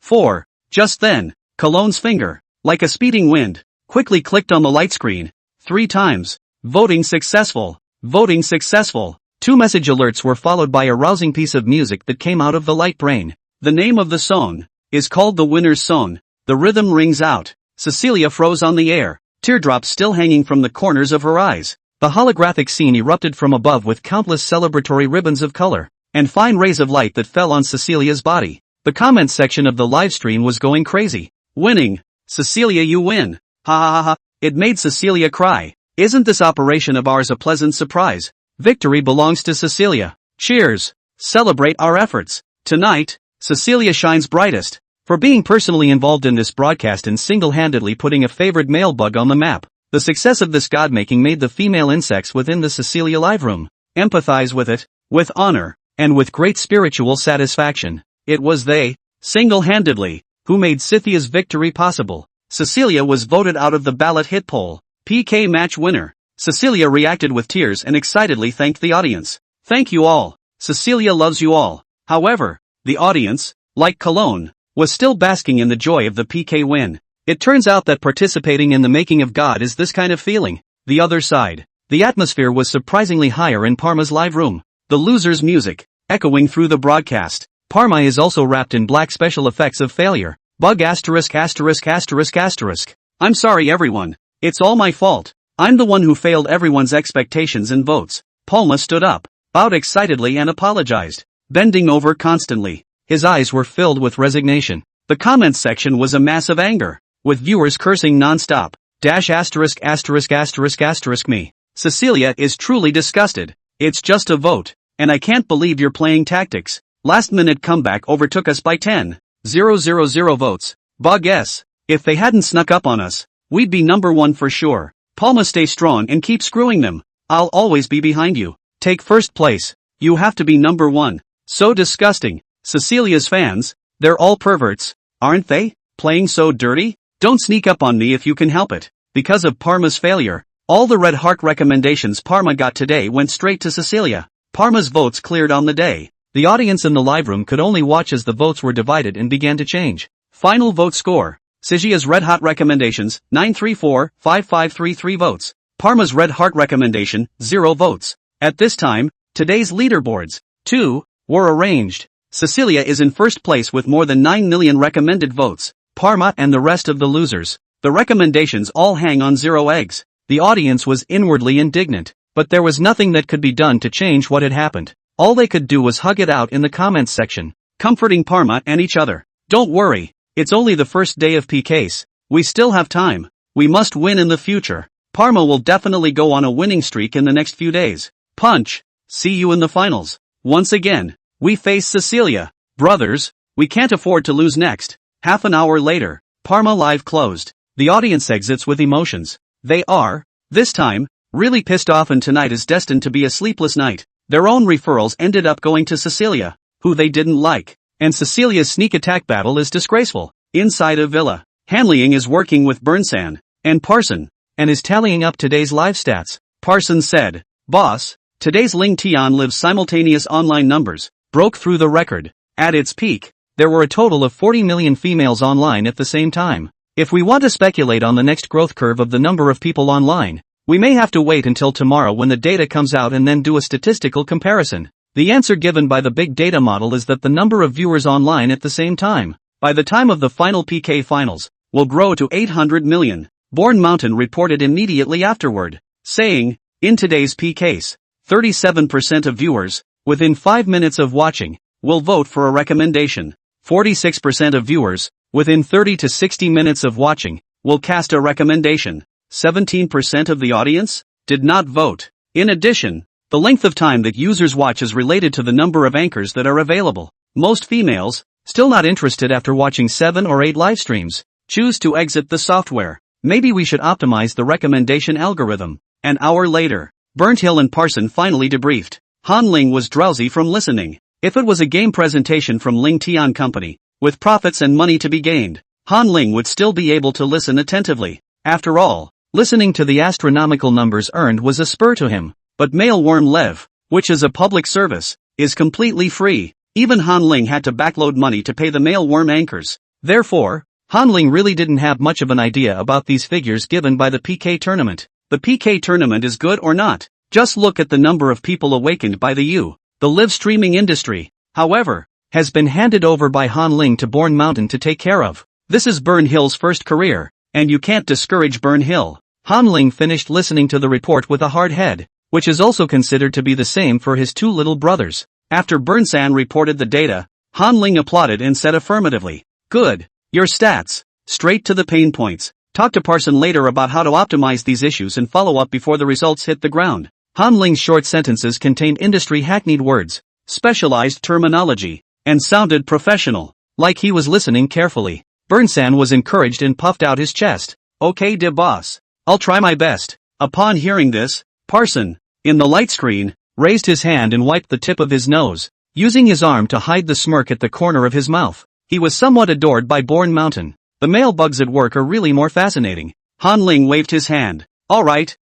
4. Just then, Cologne's finger, like a speeding wind, quickly clicked on the light screen. 3 times. Voting successful. Voting successful. 2 message alerts were followed by a rousing piece of music that came out of the light brain. The name of the song is called The Winner's Song. The rhythm rings out. Cecilia froze on the air, teardrops still hanging from the corners of her eyes. The holographic scene erupted from above with countless celebratory ribbons of color and fine rays of light that fell on Cecilia's body. The comments section of the live stream was going crazy. Winning. Cecilia, you win. Ha ha ha ha. It made Cecilia cry. Isn't this operation of ours a pleasant surprise? Victory belongs to Cecilia. Cheers. Celebrate our efforts. Tonight, Cecilia shines brightest for being personally involved in this broadcast and single-handedly putting a favored male bug on the map. The success of this god-making made the female insects within the Cecilia live room empathize with it, with honor, and with great spiritual satisfaction. It was they, single-handedly, who made Scythia's victory possible. Cecilia was voted out of the ballot hit poll, PK match winner. Cecilia reacted with tears and excitedly thanked the audience. Thank you all. Cecilia loves you all. However, the audience, like Cologne, was still basking in the joy of the PK win. It turns out that participating in the making of God is this kind of feeling. The other side. The atmosphere was surprisingly higher in Parma's live room. The loser's music, echoing through the broadcast. Parma is also wrapped in black special effects of failure. Bug asterisk asterisk asterisk asterisk. I'm sorry everyone. It's all my fault. I'm the one who failed everyone's expectations and votes. Palma stood up, bowed excitedly and apologized, bending over constantly. His eyes were filled with resignation. The comments section was a mass of anger, with viewers cursing non-stop. Dash asterisk asterisk asterisk asterisk me. Cecilia is truly disgusted. It's just a vote, and I can't believe you're playing tactics. Last-minute comeback overtook us by 10,000 votes. Bug S. If they hadn't snuck up on us, we'd be number one for sure. Palma, stay strong and keep screwing them. I'll always be behind you. Take first place. You have to be number one. So disgusting. Cecilia's fans, they're all perverts, aren't they? Playing so dirty? Don't sneak up on me if you can help it. Because of Parma's failure, All the red heart recommendations Parma got today went straight to Cecilia. Parma's votes cleared on the day. The audience in the live room could only watch as the votes were divided and began to change. Final vote score. Cecilia's red hot recommendations, 934-5533 votes. Parma's red heart recommendation, 0 votes. At this time, today's leaderboards, 2, were arranged. Cecilia is in first place with more than 9 million recommended votes. Parma and the rest of the losers. The recommendations all hang on 0 eggs. The audience was inwardly indignant, but there was nothing that could be done to change what had happened. All they could do was hug it out in the comments section, comforting Parma and each other. Don't worry, it's only the first day of PKs. We still have time. We must win in the future. Parma will definitely go on a winning streak in the next few days. Punch. See you in the finals. Once again, we face Cecilia. Brothers, we can't afford to lose next. Half an hour later, Parma live closed. The audience exits with emotions. They are, this time, really pissed off, and tonight is destined to be a sleepless night. Their own referrals ended up going to Cecilia, who they didn't like. And Cecilia's sneak attack battle is disgraceful. Inside a villa, Hanling is working with Burnsan and Parson, and is tallying up today's live stats. Parson said, "Boss, today's Ling Tian Live's simultaneous online numbers broke through the record. At its peak, there were a total of 40 million females online at the same time. If we want to speculate on the next growth curve of the number of people online, we may have to wait until tomorrow when the data comes out and then do a statistical comparison. The answer given by the big data model is that the number of viewers online at the same time, by the time of the final PK finals, will grow to 800 million. Born Mountain reported immediately afterward, saying, in today's PKs, 37% of viewers, within 5 minutes of watching, will vote for a recommendation. 46% of viewers, within 30 to 60 minutes of watching, will cast a recommendation. 17% of the audience did not vote. In addition, the length of time that users watch is related to the number of anchors that are available. Most females, still not interested after watching 7 or 8 live streams, choose to exit the software. Maybe we should optimize the recommendation algorithm. An hour later, Burnt Hill and Parson finally debriefed. Han Ling was drowsy from listening. If it was a game presentation from Ling Tian Company, with profits and money to be gained, Han Ling would still be able to listen attentively. After all, listening to the astronomical numbers earned was a spur to him. But Mailworm Lev, which is a public service, is completely free. Even Han Ling had to backload money to pay the Mailworm anchors. Therefore, Han Ling really didn't have much of an idea about these figures given by the PK tournament. The PK tournament is good or not? Just look at the number of people awakened by the live streaming industry, however, has been handed over by Han Ling to Born Mountain to take care of. This is Burn Hill's first career, and you can't discourage Burn Hill. Han Ling finished listening to the report with a hard head, which is also considered to be the same for his 2 little brothers. After Burnsan reported the data, Han Ling applauded and said affirmatively, "Good, your stats, straight to the pain points. Talk to Parson later about how to optimize these issues and follow up before the results hit the ground." Han Ling's short sentences contained industry-hackneyed words, specialized terminology, and sounded professional, like he was listening carefully. Burnsan was encouraged and puffed out his chest. "Okay, de boss. I'll try my best." Upon hearing this, Parson, in the light screen, raised his hand and wiped the tip of his nose, using his arm to hide the smirk at the corner of his mouth. He was somewhat adored by Born Mountain. The male bugs at work are really more fascinating. Han Ling waved his hand. All right,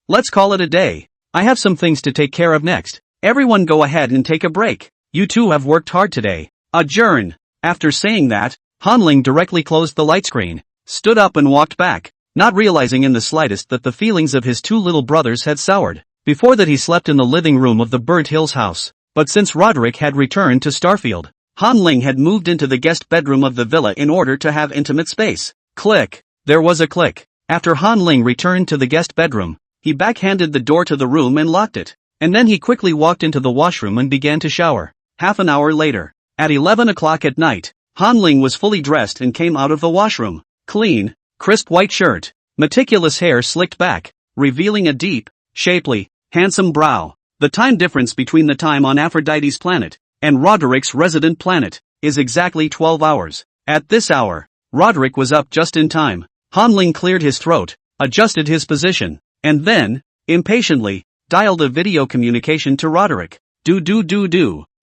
let's call it a day. I have some things to take care of next. Everyone go ahead and take a break. You two have worked hard today. Adjourn." After saying that, Han Ling directly closed the light screen, stood up and walked back, not realizing in the slightest that the feelings of his 2 little brothers had soured. Before that he slept in the living room of the Burnt Hills house, but since Roderick had returned to Starfield, Han Ling had moved into the guest bedroom of the villa in order to have intimate space. Click. There was a click. After Han Ling returned to the guest bedroom, he backhanded the door to the room and locked it, and then he quickly walked into the washroom and began to shower. Half an hour later, at 11 o'clock at night, Han Ling was fully dressed and came out of the washroom. Clean, crisp white shirt, meticulous hair slicked back, revealing a deep, shapely, handsome brow. The time difference between the time on Aphrodite's planet and Roderick's resident planet is exactly 12 hours. At this hour, Roderick was up just in time. Han Ling cleared his throat, adjusted his position, and then, impatiently, dialed a video communication to Roderick. Do.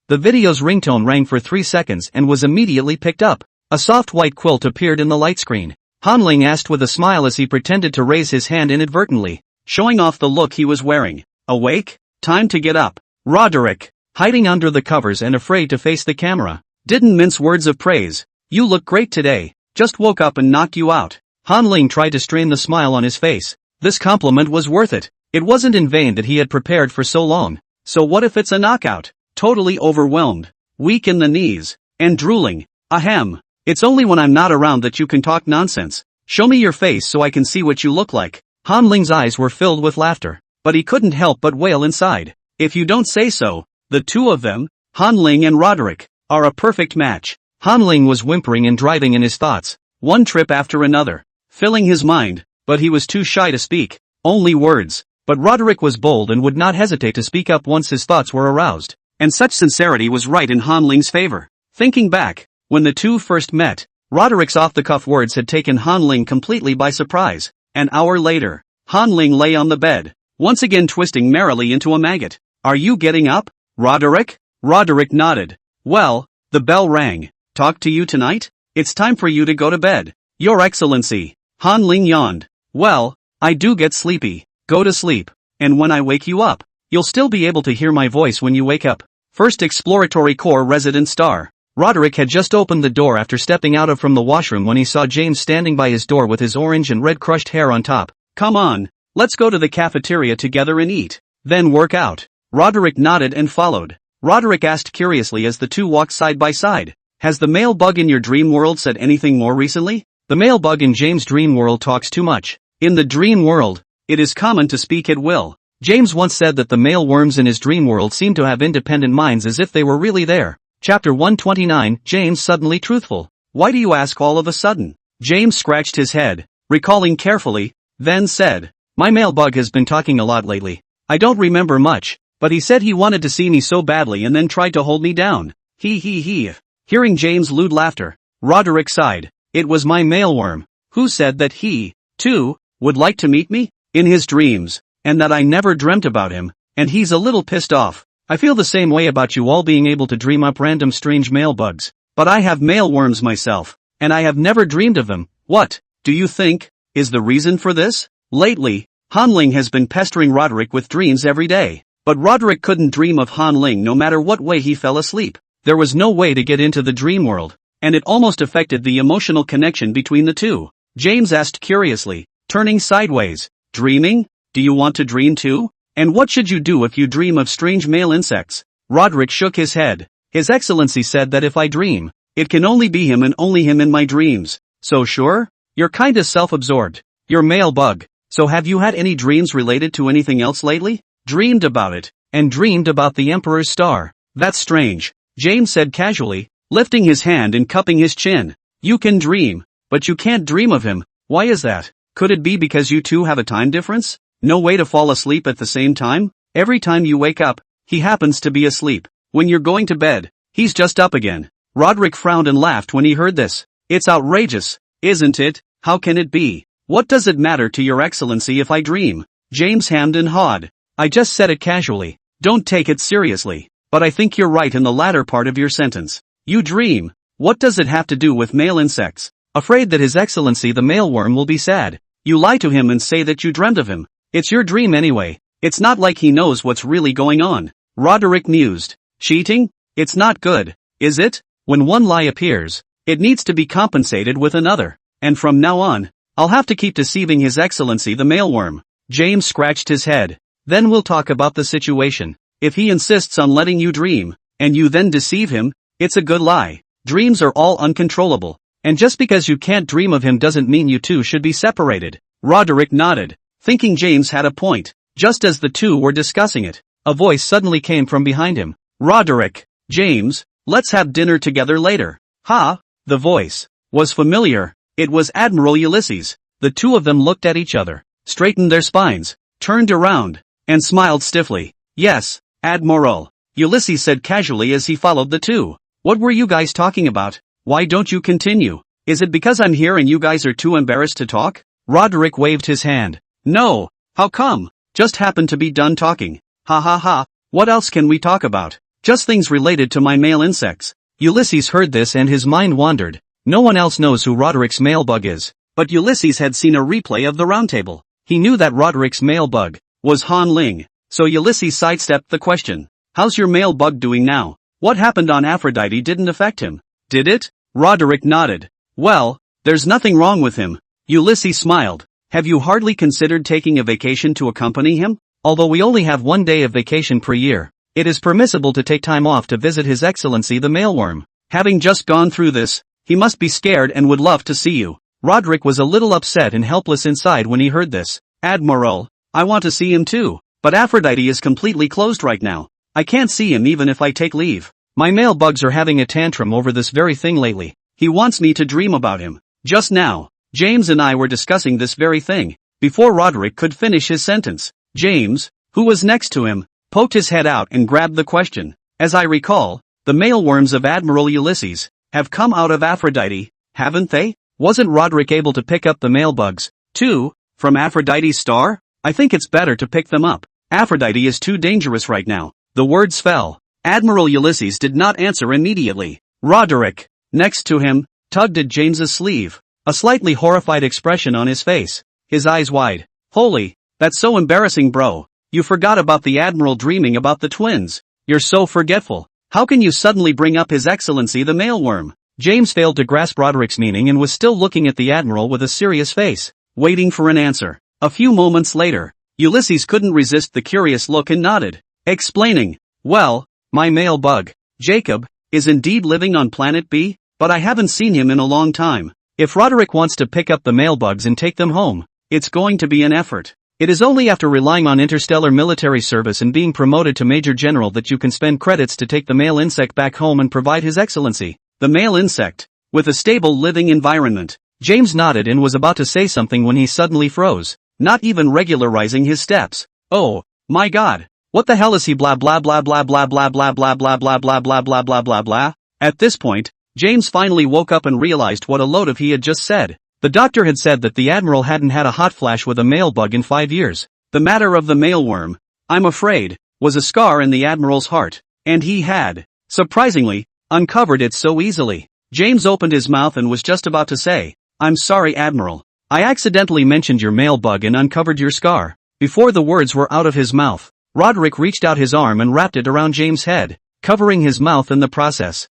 The video's ringtone rang for 3 seconds and was immediately picked up. A soft white quilt appeared in the light screen. Han Ling asked with a smile as he pretended to raise his hand inadvertently, showing off the look he was wearing. Awake? Time to get up. Roderick, hiding under the covers and afraid to face the camera, didn't mince words of praise. You look great today. Just woke up and knocked you out. Han Ling tried to strain the smile on his face. This compliment was worth it. It wasn't in vain that he had prepared for so long. So what if it's a knockout? Totally overwhelmed, weak in the knees, and drooling. Ahem. It's only when I'm not around that you can talk nonsense. Show me your face so I can see what you look like. Han Ling's eyes were filled with laughter, but he couldn't help but wail inside. If you don't say so, the two of them, Han Ling and Roderick, are a perfect match. Han Ling was whimpering and driving in his thoughts, one trip after another, filling his mind, but he was too shy to speak, only words. But Roderick was bold and would not hesitate to speak up once his thoughts were aroused, and such sincerity was right in Han Ling's favor. Thinking back, when the two first met, Roderick's off-the-cuff words had taken Han Ling completely by surprise. An hour later, Han Ling lay on the bed, once again twisting merrily into a maggot. Are you getting up, Roderick? Roderick nodded. Well, the bell rang. Talk to you tonight? It's time for you to go to bed. Your Excellency. Han Ling yawned. Well, I do get sleepy. Go to sleep. And when I wake you up, you'll still be able to hear my voice when you wake up. First Exploratory Corps resident star. Roderick had just opened the door after stepping out from the washroom when he saw James standing by his door with his orange and red crushed hair on top. Come on, let's go to the cafeteria together and eat. Then work out. Roderick nodded and followed. Roderick asked curiously as the two walked side by side. Has the male bug in your dream world said anything more recently? The male bug in James' dream world talks too much. In the dream world, it is common to speak at will. James once said that the male worms in his dream world seem to have independent minds as if they were really there. Chapter 129, James suddenly truthful. Why do you ask all of a sudden? James scratched his head, recalling carefully, then said, my male bug has been talking a lot lately. I don't remember much, but he said he wanted to see me so badly and then tried to hold me down. He. Hearing James' lewd laughter, Roderick sighed. It was my maleworm, who said that he, too, would like to meet me, in his dreams, and that I never dreamt about him, and he's a little pissed off. I feel the same way about you all being able to dream up random strange male bugs, but I have maleworms myself, and I have never dreamed of them. What, do you think, is the reason for this? Lately, Han Ling has been pestering Roderick with dreams every day, but Roderick couldn't dream of Han Ling no matter what way he fell asleep. There was no way to get into the dream world, and it almost affected the emotional connection between the two. James asked curiously, turning sideways, dreaming? Do you want to dream too? And what should you do if you dream of strange male insects? Roderick shook his head. His Excellency said that if I dream, it can only be him and only him in my dreams. So sure? You're kinda self-absorbed. You're male bug. So have you had any dreams related to anything else lately? Dreamed about it, and dreamed about the Emperor's star. That's strange, James said casually, lifting his hand and cupping his chin. You can dream, but you can't dream of him. Why is that? Could it be because you two have a time difference? No way to fall asleep at the same time? Every time you wake up, he happens to be asleep. When you're going to bed, he's just up again. Roderick frowned and laughed when he heard this. It's outrageous, isn't it? How can it be? What does it matter to your Excellency if I dream? James hemmed and hawed. I just said it casually. Don't take it seriously. But I think you're right in the latter part of your sentence. You dream. What does it have to do with male insects? Afraid that His Excellency the maleworm will be sad. You lie to him and say that you dreamt of him. It's your dream anyway. It's not like he knows what's really going on. Roderick mused. Cheating? It's not good, is it? When one lie appears, it needs to be compensated with another. And from now on, I'll have to keep deceiving His Excellency the maleworm. James scratched his head. Then we'll talk about the situation. If he insists on letting you dream, and you then deceive him, it's a good lie. Dreams are all uncontrollable. And just because you can't dream of him doesn't mean you two should be separated. Roderick nodded, thinking James had a point. Just as the two were discussing it, a voice suddenly came from behind him. Roderick, James, let's have dinner together later. Ha! The voice was familiar. It was Admiral Ulysses. The two of them looked at each other, straightened their spines, turned around, and smiled stiffly. Yes, Admiral, Ulysses said casually as he followed the two. What were you guys talking about? Why don't you continue? Is it because I'm here and you guys are too embarrassed to talk? Roderick waved his hand. No, how come? Just happened to be done talking. Ha ha ha, what else can we talk about? Just things related to my male insects. Ulysses heard this and his mind wandered. No one else knows who Roderick's male bug is. But Ulysses had seen a replay of the roundtable. He knew that Roderick's male bug was Han Ling, so Ulysses sidestepped the question. How's your male bug doing now? What happened on Aphrodite didn't affect him, did it? Roderick nodded. Well, there's nothing wrong with him. Ulysses smiled. Have you hardly considered taking a vacation to accompany him? Although we only have 1 day of vacation per year, it is permissible to take time off to visit His Excellency the Mailworm. Having just gone through this, he must be scared and would love to see you. Roderick was a little upset and helpless inside when he heard this. Admiral, I want to see him too, but Aphrodite is completely closed right now. I can't see him even if I take leave. My male bugs are having a tantrum over this very thing lately. He wants me to dream about him. Just now, James and I were discussing this very thing. Before Roderick could finish his sentence, James, who was next to him, poked his head out and grabbed the question. As I recall, the maleworms of Admiral Ulysses have come out of Aphrodite, haven't they? Wasn't Roderick able to pick up the male bugs, too, from Aphrodite's star? I think it's better to pick them up. Aphrodite is too dangerous right now. The words fell. Admiral Ulysses did not answer immediately. Roderick, next to him, tugged at James's sleeve, a slightly horrified expression on his face, his eyes wide. Holy, that's so embarrassing, bro. You forgot about the Admiral dreaming about the twins. You're so forgetful. How can you suddenly bring up His Excellency the Mailworm? James failed to grasp Roderick's meaning and was still looking at the Admiral with a serious face, waiting for an answer. A few moments later, Ulysses couldn't resist the curious look and nodded, explaining, well, my male bug, Jacob, is indeed living on planet B, but I haven't seen him in a long time. If Roderick wants to pick up the male bugs and take them home, it's going to be an effort. It is only after relying on interstellar military service and being promoted to Major General that you can spend credits to take the male insect back home and provide His Excellency the male insect with a stable living environment. James nodded and was about to say something when he suddenly froze, not even regularizing his steps. Oh, my God. What the hell is he blah blah blah blah blah blah blah blah blah blah blah blah blah blah blah blah? At this point, James finally woke up and realized what a load of he had just said. The doctor had said that the Admiral hadn't had a hot flash with a male bug in 5 years. The matter of the mailworm, I'm afraid, was a scar in the Admiral's heart, and he had, surprisingly, uncovered it so easily. James opened his mouth and was just about to say, I'm sorry, Admiral. I accidentally mentioned your male bug and uncovered your scar. Before the words were out of his mouth, Roderick reached out his arm and wrapped it around James' head, covering his mouth in the process.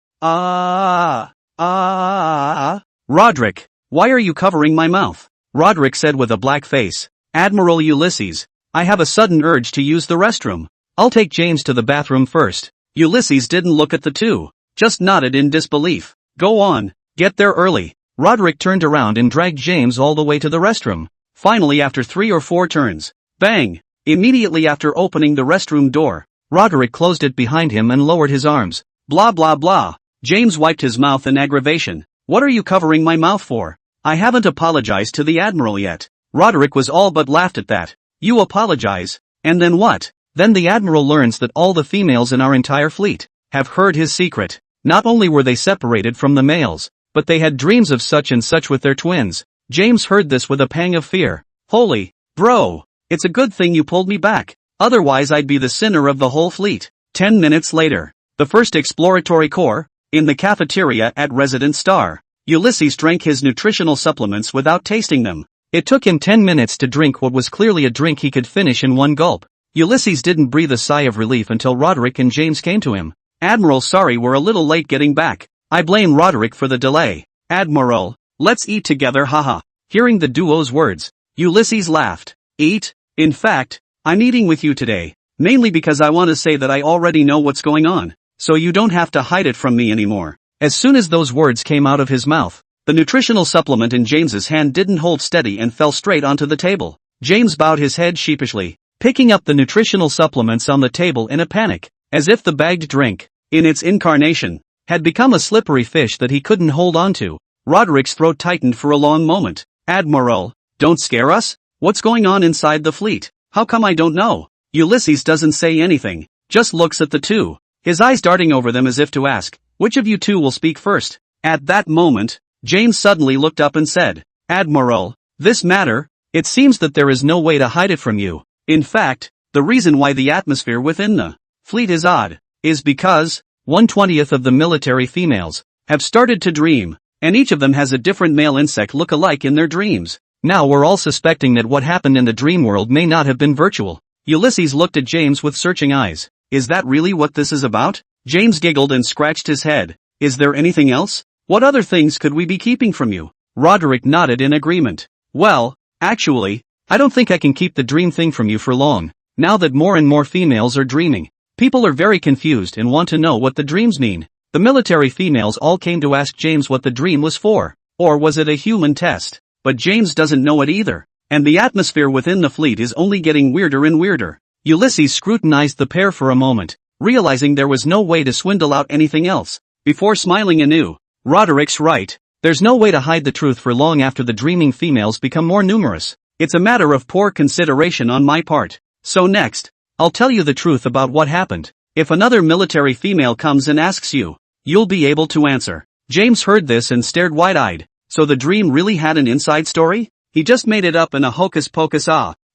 Roderick, why are you covering my mouth? Roderick said with a black face. Admiral Ulysses, I have a sudden urge to use the restroom. I'll take James to the bathroom first. Ulysses didn't look at the two, just nodded in disbelief. Go on, get there early. Roderick turned around and dragged James all the way to the restroom. Finally, after 3 or 4 turns, bang! Immediately after opening the restroom door, Roderick closed it behind him and lowered his arms. Blah blah blah. James wiped his mouth in aggravation. What are you covering my mouth for? I haven't apologized to the Admiral yet. Roderick was all but laughed at that. You apologize, and then what? Then the Admiral learns that all the females in our entire fleet have heard his secret. Not only were they separated from the males, but they had dreams of such and such with their twins. James heard this with a pang of fear. Holy, bro, it's a good thing you pulled me back. Otherwise I'd be the sinner of the whole fleet. 10 minutes later, the first exploratory corps, in the cafeteria at Resident Star. Ulysses drank his nutritional supplements without tasting them. It took him 10 minutes to drink what was clearly a drink he could finish in one gulp. Ulysses didn't breathe a sigh of relief until Roderick and James came to him. Admiral, sorry we're a little late getting back. I blame Roderick for the delay. Admiral, let's eat together, haha. Hearing the duo's words, Ulysses laughed. Eat? In fact, I'm eating with you today, mainly because I want to say that I already know what's going on, so you don't have to hide it from me anymore. As soon as those words came out of his mouth, the nutritional supplement in James's hand didn't hold steady and fell straight onto the table. James bowed his head sheepishly, picking up the nutritional supplements on the table in a panic, as if the bagged drink, in its incarnation, had become a slippery fish that he couldn't hold on to. Roderick's throat tightened for a long moment. Admiral, don't scare us? What's going on inside the fleet? How come I don't know? Ulysses doesn't say anything, just looks at the two, his eyes darting over them as if to ask, which of you two will speak first? At that moment, James suddenly looked up and said, Admiral, this matter, it seems that there is no way to hide it from you. In fact, the reason why the atmosphere within the fleet is odd, is because 1/20th of the military females have started to dream, and each of them has a different male insect look-alike in their dreams. Now we're all suspecting that what happened in the dream world may not have been virtual. Ulysses looked at James with searching eyes. Is that really what this is about? James giggled and scratched his head. Is there anything else? What other things could we be keeping from you? Roderick nodded in agreement. Well, actually, I don't think I can keep the dream thing from you for long. Now that more and more females are dreaming, people are very confused and want to know what the dreams mean. The military females all came to ask James what the dream was for. Or was it a human test? But James doesn't know it either. And the atmosphere within the fleet is only getting weirder and weirder. Ulysses scrutinized the pair for a moment, realizing there was no way to swindle out anything else, before smiling anew. Roderick's right. There's no way to hide the truth for long after the dreaming females become more numerous. It's a matter of poor consideration on my part. So next, I'll tell you the truth about what happened. If another military female comes and asks you, you'll be able to answer. James heard this and stared wide-eyed. So the dream really had an inside story? He just made it up in a hocus-pocus.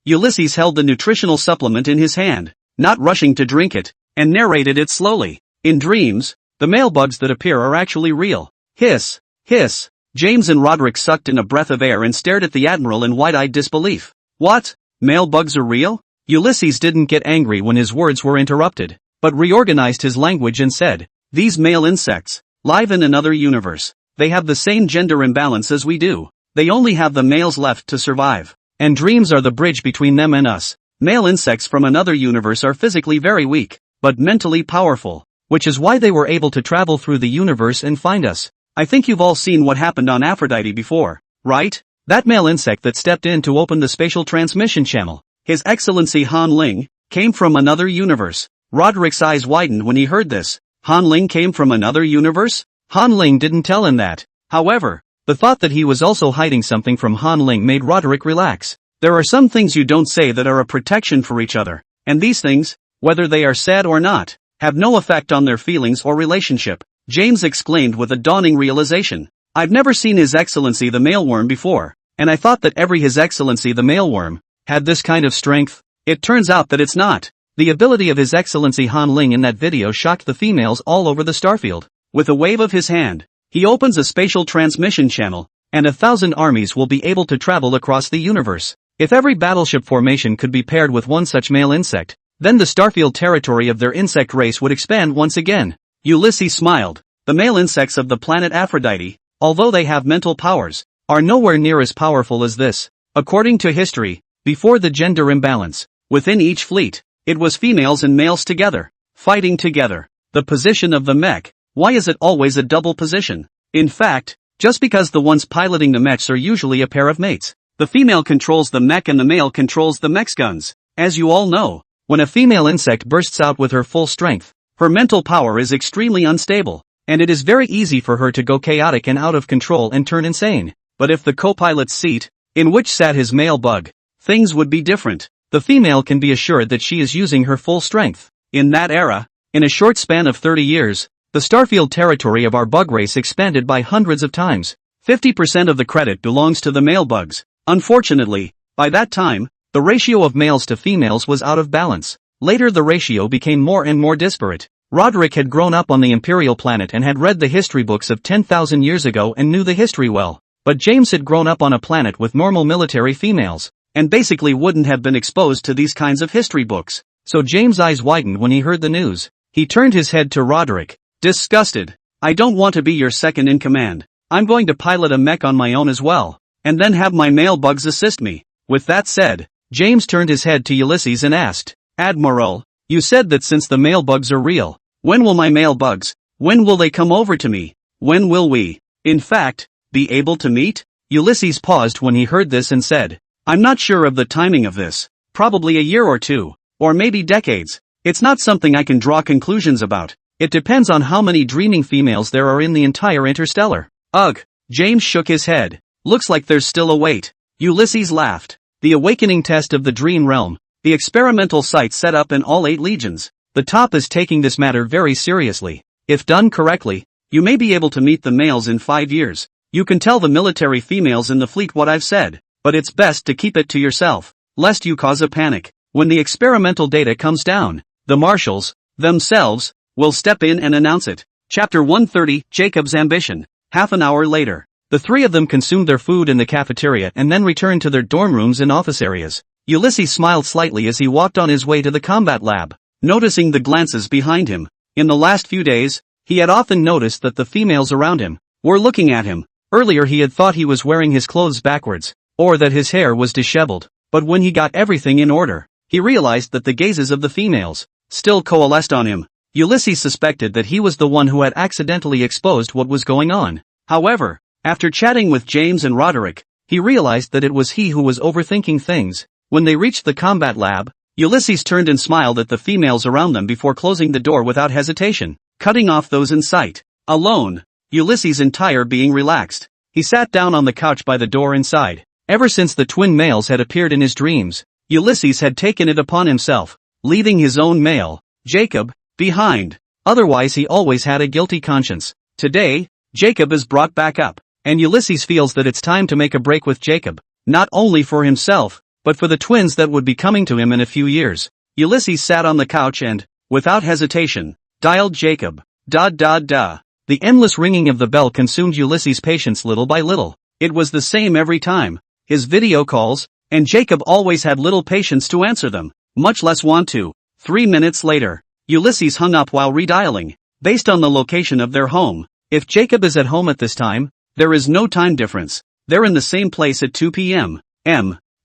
Ulysses held the nutritional supplement in his hand, not rushing to drink it, and narrated it slowly. In dreams, the male bugs that appear are actually real. Hiss, hiss. James and Roderick sucked in a breath of air and stared at the Admiral in wide-eyed disbelief. What? Male bugs are real? Ulysses didn't get angry when his words were interrupted, but reorganized his language and said, these male insects live in another universe. They have the same gender imbalance as we do. They only have the males left to survive. And dreams are the bridge between them and us. Male insects from another universe are physically very weak, but mentally powerful, which is why they were able to travel through the universe and find us. I think you've all seen what happened on Aphrodite before, right? That male insect that stepped in to open the spatial transmission channel, His Excellency Han Ling, came from another universe. Roderick's eyes widened when he heard this. Han Ling came from another universe? Han Ling didn't tell him that. However, the thought that he was also hiding something from Han Ling made Roderick relax. There are some things you don't say that are a protection for each other, and these things, whether they are said or not, have no effect on their feelings or relationship. James exclaimed with a dawning realization. I've never seen His Excellency the Mailworm before, and I thought that every His Excellency the Mailworm had this kind of strength. It turns out that it's not. The ability of His Excellency Han Ling in that video shocked the females all over the starfield. With a wave of his hand, he opens a spatial transmission channel, and 1,000 armies will be able to travel across the universe. If every battleship formation could be paired with one such male insect, then the starfield territory of their insect race would expand once again. Ulysses smiled. The male insects of the planet Aphrodite, although they have mental powers, are nowhere near as powerful as this. According to history, before the gender imbalance, within each fleet, it was females and males together, fighting together. The position of the mech. Why is it always a double position? In fact, just because the ones piloting the mechs are usually a pair of mates. The female controls the mech and the male controls the mech's guns. As you all know, when a female insect bursts out with her full strength, her mental power is extremely unstable, and it is very easy for her to go chaotic and out of control and turn insane. But if the co-pilot's seat, in which sat his male bug, things would be different. The female can be assured that she is using her full strength. In that era, in a short span of 30 years, the starfield territory of our bug race expanded by hundreds of times. 50% of the credit belongs to the male bugs. Unfortunately, by that time, the ratio of males to females was out of balance. Later the ratio became more and more disparate. Roderick had grown up on the Imperial planet and had read the history books of 10,000 years ago and knew the history well. But James had grown up on a planet with normal military females, and basically wouldn't have been exposed to these kinds of history books. So James' eyes widened when he heard the news. He turned his head to Roderick. Disgusted. I don't want to be your second in command. I'm going to pilot a mech on my own as well, and then have my male bugs assist me. With that said, James turned his head to Ulysses and asked, Admiral, you said that since the male bugs are real, when will my male bugs, when will they come over to me? When will we, in fact, be able to meet? Ulysses paused when he heard this and said, I'm not sure of the timing of this, probably a year or two, or maybe decades. It's not something I can draw conclusions about. It depends on how many dreaming females there are in the entire interstellar. Ugh. James shook his head. Looks like there's still a wait. Ulysses laughed. The awakening test of the dream realm. The experimental site set up in all 8 legions. The top is taking this matter very seriously. If done correctly, you may be able to meet the males in 5 years. You can tell the military females in the fleet what I've said, but it's best to keep it to yourself, lest you cause a panic. When the experimental data comes down, the marshals, themselves, will step in and announce it. Chapter 130, Jacob's Ambition. Half an hour later, The three of them consumed their food in the cafeteria and then returned to their dorm rooms and office areas. Ulysses smiled slightly as he walked on his way to the combat lab, noticing the glances behind him. In the last few days, he had often noticed that the females around him were looking at him. Earlier he had thought he was wearing his clothes backwards, or that his hair was disheveled, but when he got everything in order, he realized that the gazes of the females still coalesced on him. Ulysses suspected that he was the one who had accidentally exposed what was going on. However, after chatting with James and Roderick, he realized that it was he who was overthinking things. When they reached the combat lab, Ulysses turned and smiled at the females around them before closing the door without hesitation, cutting off those in sight. Alone, Ulysses' entire being relaxed. He sat down on the couch by the door inside. Ever since the twin males had appeared in his dreams, Ulysses had taken it upon himself, leaving his own male, Jacob, behind. Otherwise he always had a guilty conscience. Today, Jacob is brought back up, and Ulysses feels that it's time to make a break with Jacob, not only for himself, but for the twins that would be coming to him in a few years. Ulysses sat on the couch and, without hesitation, dialed Jacob. The endless ringing of the bell consumed Ulysses' patience little by little. It was the same every time. His video calls, and Jacob always had little patience to answer them, much less want to. 3 minutes later, Ulysses hung up while redialing. Based on the location of their home, if Jacob is at home at this time, there is no time difference. They're in the same place at 2 p.m.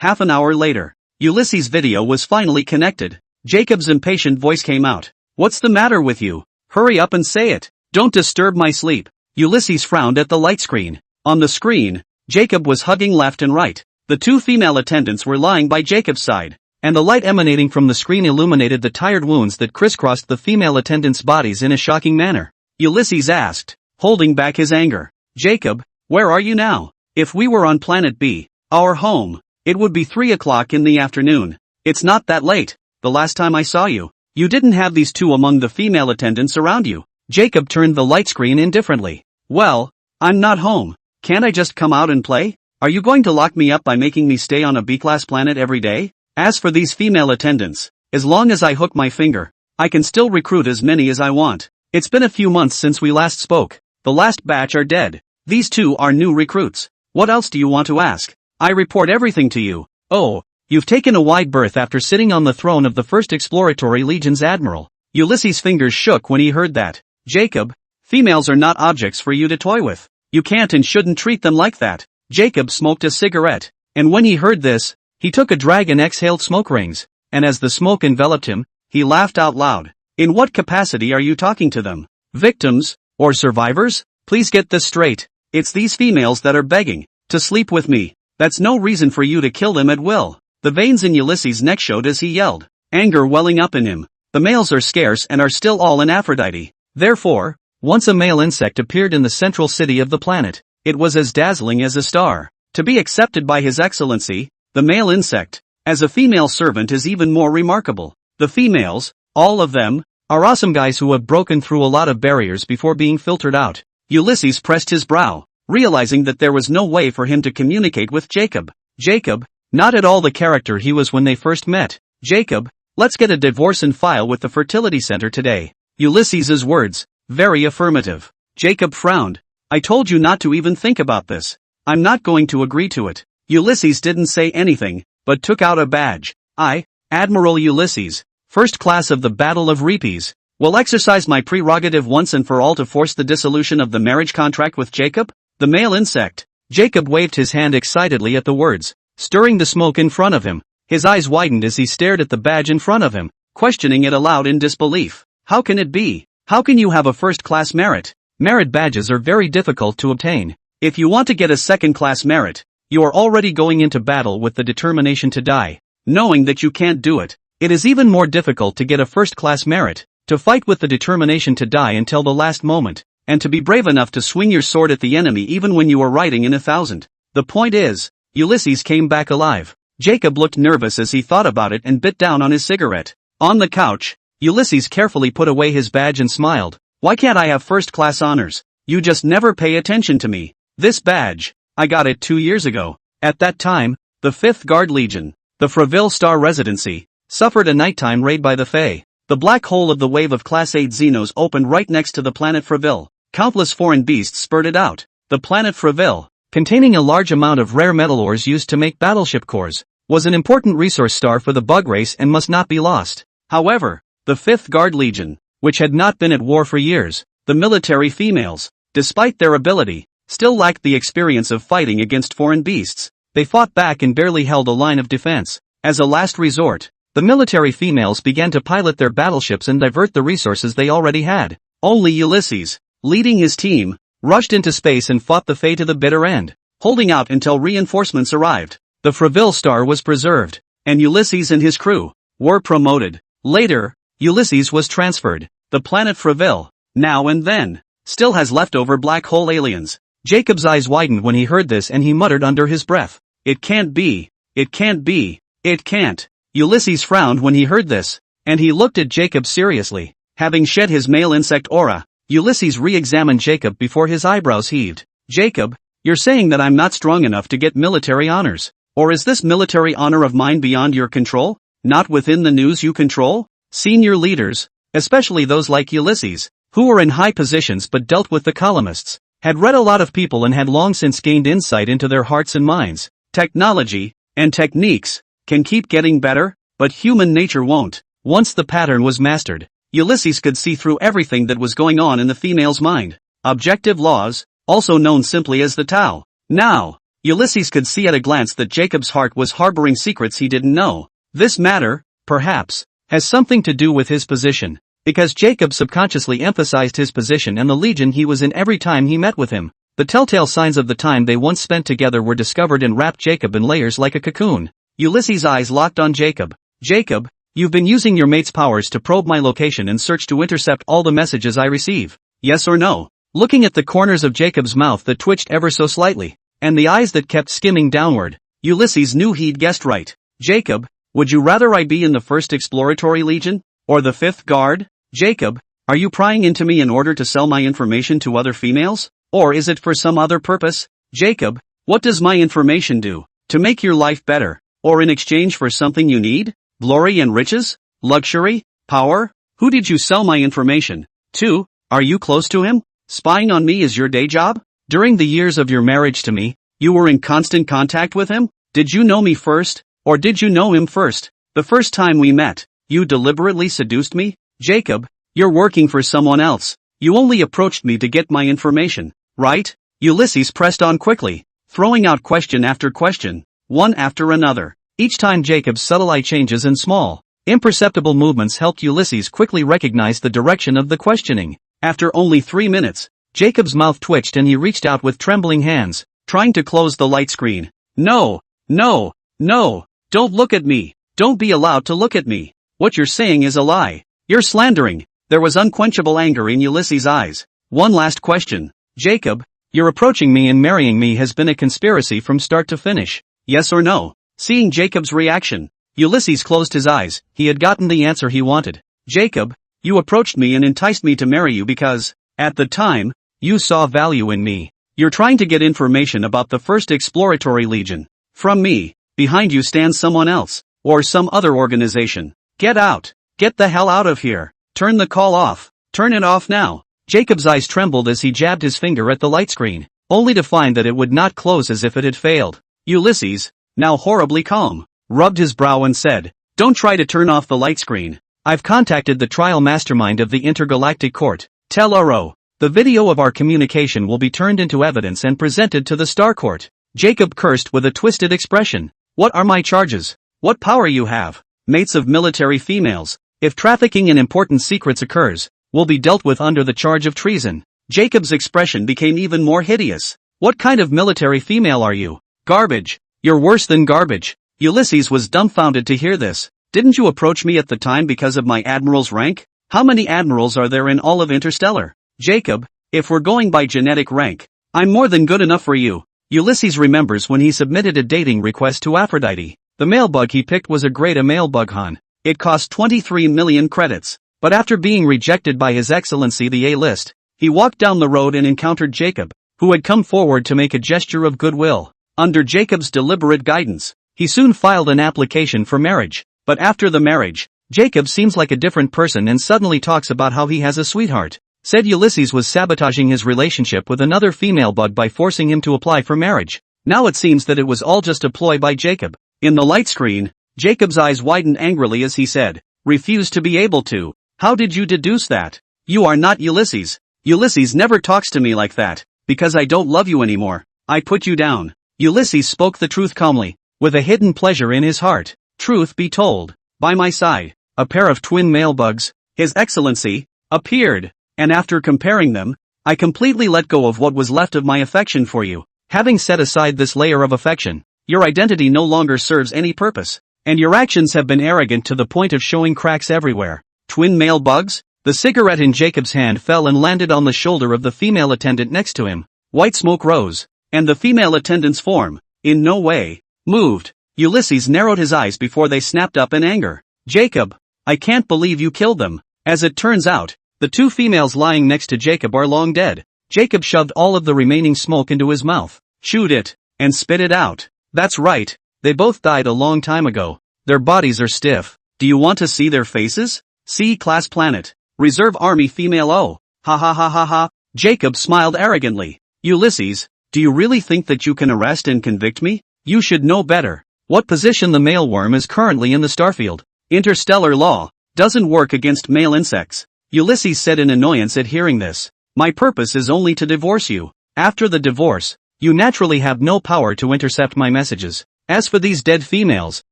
Half an hour later, Ulysses' video was finally connected. Jacob's impatient voice came out. "What's the matter with you? Hurry up and say it. Don't disturb my sleep." Ulysses frowned at the light screen. On the screen, Jacob was hugging left and right. The two female attendants were lying by Jacob's side, and the light emanating from the screen illuminated the tired wounds that crisscrossed the female attendants' bodies in a shocking manner. Ulysses asked, holding back his anger, "Jacob, where are you now? If we were on planet B, our home, it would be 3 o'clock in the afternoon. It's not that late. The last time I saw you, you didn't have these two among the female attendants around you." Jacob turned the light screen indifferently. "Well, I'm not home. Can't I just come out and play? Are you going to lock me up by making me stay on a B-class planet every day? As for these female attendants, as long as I hook my finger, I can still recruit as many as I want. It's been a few months since we last spoke. The last batch are dead. These two are new recruits. What else do you want to ask? I report everything to you. Oh, you've taken a wide berth after sitting on the throne of the 1st Exploratory Legion's Admiral." Ulysses' fingers shook when he heard that. "Jacob, females are not objects for you to toy with. You can't and shouldn't treat them like that." Jacob smoked a cigarette, and when he heard this, he took a drag and exhaled smoke rings, and as the smoke enveloped him, he laughed out loud. "In what capacity are you talking to them? Victims, or survivors? Please get this straight. It's these females that are begging to sleep with me. That's no reason for you to kill them at will." The veins in Ulysses' neck showed as he yelled, anger welling up in him. The males are scarce and are still all in Aphrodite. Therefore, once a male insect appeared in the central city of the planet, it was as dazzling as a star. To be accepted by His Excellency, the male insect, as a female servant is even more remarkable. The females, all of them, are awesome guys who have broken through a lot of barriers before being filtered out. Ulysses pressed his brow, realizing that there was no way for him to communicate with Jacob. Jacob, not at all the character he was when they first met. "Jacob, let's get a divorce and file with the fertility center today." Ulysses' words, very affirmative. Jacob frowned. "I told you not to even think about this. I'm not going to agree to it." Ulysses didn't say anything, but took out a badge. "I, Admiral Ulysses, 1st class of the Battle of Reapes, will exercise my prerogative once and for all to force the dissolution of the marriage contract with Jacob, the male insect." Jacob waved his hand excitedly at the words, stirring the smoke in front of him. His eyes widened as he stared at the badge in front of him, questioning it aloud in disbelief. "How can it be? How can you have a 1st-class merit? Merit badges are very difficult to obtain. If you want to get a 2nd-class merit, you are already going into battle with the determination to die, knowing that you can't do it. It is even more difficult to get a 1st-class merit, to fight with the determination to die until the last moment, and to be brave enough to swing your sword at the enemy even when you are riding in 1,000. The point is, Ulysses came back alive. Jacob looked nervous as he thought about it and bit down on his cigarette. On the couch, Ulysses carefully put away his badge and smiled. "Why can't I have 1st-class honors? You just never pay attention to me. This badge, I got it 2 years ago. At that time, the 5th Guard Legion, the Freville Star Residency, suffered a nighttime raid by the Fae. The black hole of the wave of Class 8 Xenos opened right next to the planet Freville. Countless foreign beasts spurted out. The planet Freville, containing a large amount of rare metal ores used to make battleship cores, was an important resource star for the bug race and must not be lost. However, the 5th Guard Legion, which had not been at war for years, the military females, despite their ability, still lacked the experience of fighting against foreign beasts. They fought back and barely held a line of defense. As a last resort, the military females began to pilot their battleships and divert the resources they already had. Only Ulysses, leading his team, rushed into space and fought the fate to the bitter end, holding out until reinforcements arrived. The Freville star was preserved, and Ulysses and his crew were promoted. Later, Ulysses was transferred. The planet Freville, now and then, still has leftover black hole aliens. Jacob's eyes widened when he heard this and he muttered under his breath, "It can't be, it can't be, it can't." Ulysses frowned when he heard this, and he looked at Jacob seriously. Having shed his male insect aura, Ulysses re-examined Jacob before his eyebrows heaved. "Jacob, you're saying that I'm not strong enough to get military honors? Or is this military honor of mine beyond your control? Not within the news you control?" Senior leaders, especially those like Ulysses, who were in high positions but dealt with the columnists, had read a lot of people and had long since gained insight into their hearts and minds. Technology and techniques can keep getting better, but human nature won't. Once the pattern was mastered, Ulysses could see through everything that was going on in the female's mind. Objective laws, also known simply as the Tao. Now, Ulysses could see at a glance that Jacob's heart was harboring secrets he didn't know. This matter, perhaps, has something to do with his position, because Jacob subconsciously emphasized his position and the legion he was in every time he met with him. The telltale signs of the time they once spent together were discovered and wrapped Jacob in layers like a cocoon. Ulysses' eyes locked on Jacob. "Jacob, you've been using your mate's powers to probe my location and search to intercept all the messages I receive. Yes or no?" Looking at the corners of Jacob's mouth that twitched ever so slightly, and the eyes that kept skimming downward, Ulysses knew he'd guessed right. "Jacob, would you rather I be in the 1st Exploratory Legion, or the 5th Guard? Jacob, are you prying into me in order to sell my information to other females? Or is it for some other purpose? Jacob, what does my information do? To make your life better? Or in exchange for something you need? Glory and riches? Luxury? Power? Who did you sell my information to? Are you close to him? Spying on me is your day job? During the years of your marriage to me, you were in constant contact with him? Did you know me first? Or did you know him first? The first time we met, you deliberately seduced me? Jacob, you're working for someone else. You only approached me to get my information, right?" Ulysses pressed on quickly, throwing out question after question, one after another. Each time Jacob's subtle eye changes and small, imperceptible movements helped Ulysses quickly recognize the direction of the questioning. After only 3 minutes, Jacob's mouth twitched and he reached out with trembling hands, trying to close the light screen. "No, no, no, don't look at me. Don't be allowed to look at me. What you're saying is a lie. You're slandering." There was unquenchable anger in Ulysses' eyes. "One last question. Jacob, your approaching me and marrying me has been a conspiracy from start to finish. Yes or no?" Seeing Jacob's reaction, Ulysses closed his eyes. He had gotten the answer he wanted. "Jacob, you approached me and enticed me to marry you because, at the time, you saw value in me. You're trying to get information about the 1st Exploratory Legion from me. Behind you stands someone else, or some other organization. Get out. Get the hell out of here. Turn the call off. Turn it off now." Jacob's eyes trembled as he jabbed his finger at the light screen, only to find that it would not close as if it had failed. Ulysses, now horribly calm, rubbed his brow and said, "Don't try to turn off the light screen. I've contacted the trial mastermind of the Intergalactic Court. Tell Oro. The video of our communication will be turned into evidence and presented to the Star Court." Jacob cursed with a twisted expression. "What are my charges? What power you have? Mates of military females. If trafficking in important secrets occurs, will be dealt with under the charge of treason." Jacob's expression became even more hideous. "What kind of military female are you? Garbage. You're worse than garbage." Ulysses was dumbfounded to hear this. "Didn't you approach me at the time because of my admiral's rank? How many admirals are there in all of Interstellar? Jacob, if we're going by genetic rank, I'm more than good enough for you." Ulysses remembers when he submitted a dating request to Aphrodite. The male bug he picked was a grade A male bug Han. It cost 23 million credits. But after being rejected by His Excellency the A-list, he walked down the road and encountered Jacob, who had come forward to make a gesture of goodwill. Under Jacob's deliberate guidance, he soon filed an application for marriage. But after the marriage, Jacob seems like a different person and suddenly talks about how he has a sweetheart. said Ulysses was sabotaging his relationship with another female bug by forcing him to apply for marriage. Now it seems that it was all just a ploy by Jacob. In the light screen, Jacob's eyes widened angrily as he said, "Refuse to be able to. How did you deduce that? You are not Ulysses. Ulysses never talks to me like that, because I don't love you anymore. I put you down." Ulysses spoke the truth calmly, with a hidden pleasure in his heart. Truth be told, by my side, a pair of twin male bugs, His Excellency, appeared, and after comparing them, I completely let go of what was left of my affection for you. Having set aside this layer of affection, your identity no longer serves any purpose, and your actions have been arrogant to the point of showing cracks everywhere. Twin male bugs? The cigarette in Jacob's hand fell and landed on the shoulder of the female attendant next to him. White smoke rose, and the female attendant's form, in no way, moved. Ulysses narrowed his eyes before they snapped up in anger. "Jacob, I can't believe you killed them." As it turns out, the two females lying next to Jacob are long dead. Jacob shoved all of the remaining smoke into his mouth, chewed it, and spit it out. "That's right, they both died a long time ago. Their bodies are stiff. Do you want to see their faces? C-Class Planet. Reserve Army Female O. Ha ha ha ha ha." Jacob smiled arrogantly. "Ulysses, do you really think that you can arrest and convict me? You should know better. What position the male worm is currently in the starfield? Interstellar law doesn't work against male insects." Ulysses said in annoyance at hearing this. "My purpose is only to divorce you. After the divorce, you naturally have no power to intercept my messages. As for these dead females,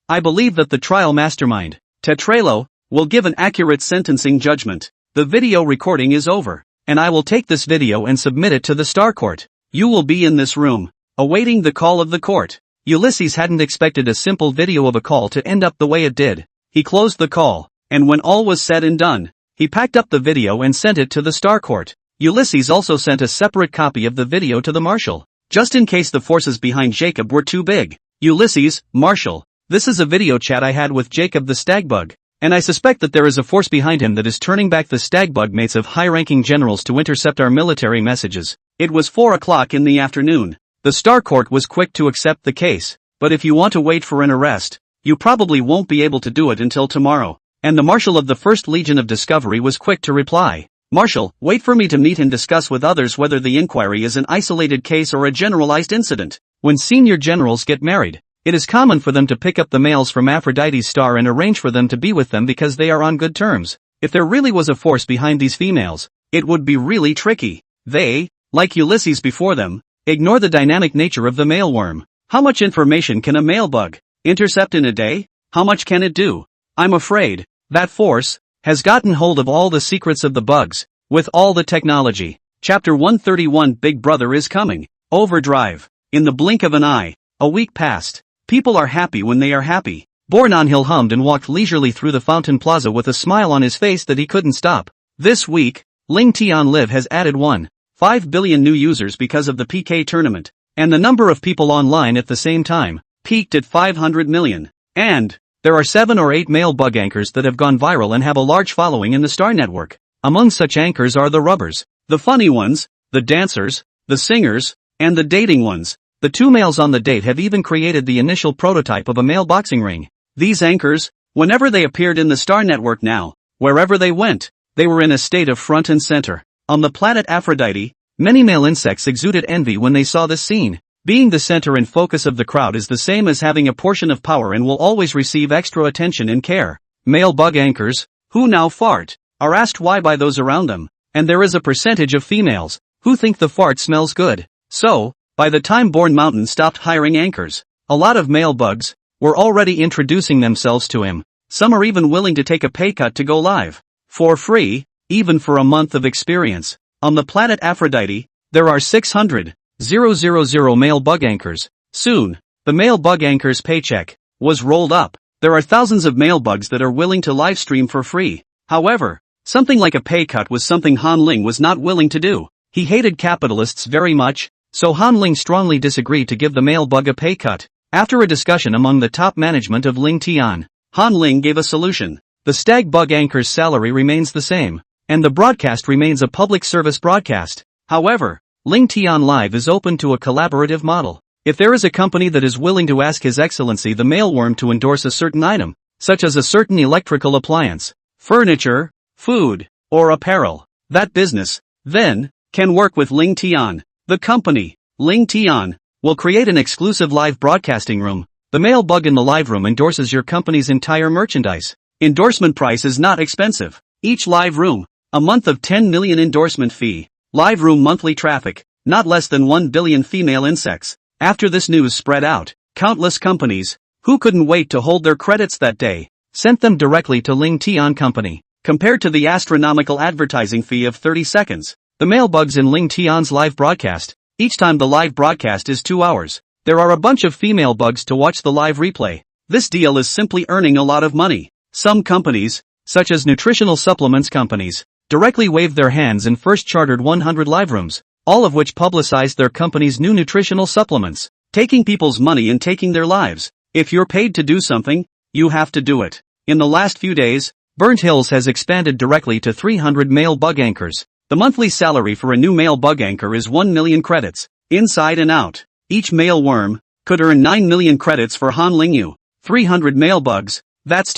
I believe that the trial mastermind, Tetralo, will give an accurate sentencing judgment. The video recording is over, and I will take this video and submit it to the Star Court. You will be in this room, awaiting the call of the court." Ulysses hadn't expected a simple video of a call to end up the way it did. He closed the call, and when all was said and done, he packed up the video and sent it to the Star Court. Ulysses also sent a separate copy of the video to the Marshal, just in case the forces behind Jacob were too big. "Ulysses, Marshal, this is a video chat I had with Jacob the Stagbug, and I suspect that there is a force behind him that is turning back the Stagbug mates of high-ranking generals to intercept our military messages." It was 4 o'clock in the afternoon. The Star Court was quick to accept the case, but if you want to wait for an arrest, you probably won't be able to do it until tomorrow. And the Marshal of the 1st Legion of Discovery was quick to reply. "Marshal, wait for me to meet and discuss with others whether the inquiry is an isolated case or a generalized incident. When senior generals get married, it is common for them to pick up the males from Aphrodite's star and arrange for them to be with them because they are on good terms. If there really was a force behind these females, it would be really tricky. They, like Ulysses before them, ignore the dynamic nature of the male worm. How much information can a male bug intercept in a day? How much can it do? I'm afraid that force has gotten hold of all the secrets of the bugs, with all the technology." Chapter 131 Big Brother is coming. Overdrive. In the blink of an eye, a week passed. People are happy when they are happy. Bornonhill hummed and walked leisurely through the Fountain Plaza with a smile on his face that he couldn't stop. This week, Ling Tian Live has added 1.5 billion new users because of the PK tournament, and the number of people online at the same time peaked at 500 million. And there are 7 or 8 male bug anchors that have gone viral and have a large following in the Star Network. Among such anchors are the rubbers, the funny ones, the dancers, the singers, and the dating ones. The 2 males on the date have even created the initial prototype of a male boxing ring. These anchors, whenever they appeared in the Star Network now, wherever they went, they were in a state of front and center. On the planet Aphrodite, many male insects exuded envy when they saw this scene. Being the center and focus of the crowd is the same as having a portion of power and will always receive extra attention and care. Male bug anchors, who now fart, are asked why by those around them, and there is a percentage of females who think the fart smells good. So, by the time Bourne Mountain stopped hiring anchors, a lot of male bugs were already introducing themselves to him. Some are even willing to take a pay cut to go live for free, even for a month of experience. On the planet Aphrodite, there are 600,000 male bug anchors. Soon, the male bug anchor's paycheck was rolled up. There are thousands of male bugs that are willing to live stream for free. However, something like a pay cut was something Han Ling was not willing to do. He hated capitalists very much, so Han Ling strongly disagreed to give the male bug a pay cut. After a discussion among the top management of Ling Tian, Han Ling gave a solution. The stag bug anchor's salary remains the same, and the broadcast remains a public service broadcast. However, Ling Tian Live is open to a collaborative model. If there is a company that is willing to ask His Excellency the Mailworm to endorse a certain item, such as a certain electrical appliance, furniture, food, or apparel, that business, then, can work with Ling Tian. The company, Ling Tian, will create an exclusive live broadcasting room. The male bug in the live room endorses your company's entire merchandise. Endorsement price is not expensive. Each live room, a month of 10 million endorsement fee. Live room monthly traffic, not less than 1 billion female insects. After this news spread out, countless companies, who couldn't wait to hold their credits that day, sent them directly to Ling Tian Company. Compared to the astronomical advertising fee of 30 seconds, the male bugs in Ling Tian's live broadcast, each time the live broadcast is 2 hours, there are a bunch of female bugs to watch the live replay. This deal is simply earning a lot of money. Some companies, such as nutritional supplements companies, directly waved their hands and first chartered 100 live rooms, all of which publicized their company's new nutritional supplements, taking people's money and taking their lives. If you're paid to do something, you have to do it. In the last few days, Burnt Hills has expanded directly to 300 male bug anchors. The monthly salary for a new male bug anchor is 1 million credits, inside and out. Each male worm could earn 9 million credits for Han Lingyu. 300 male bugs, that's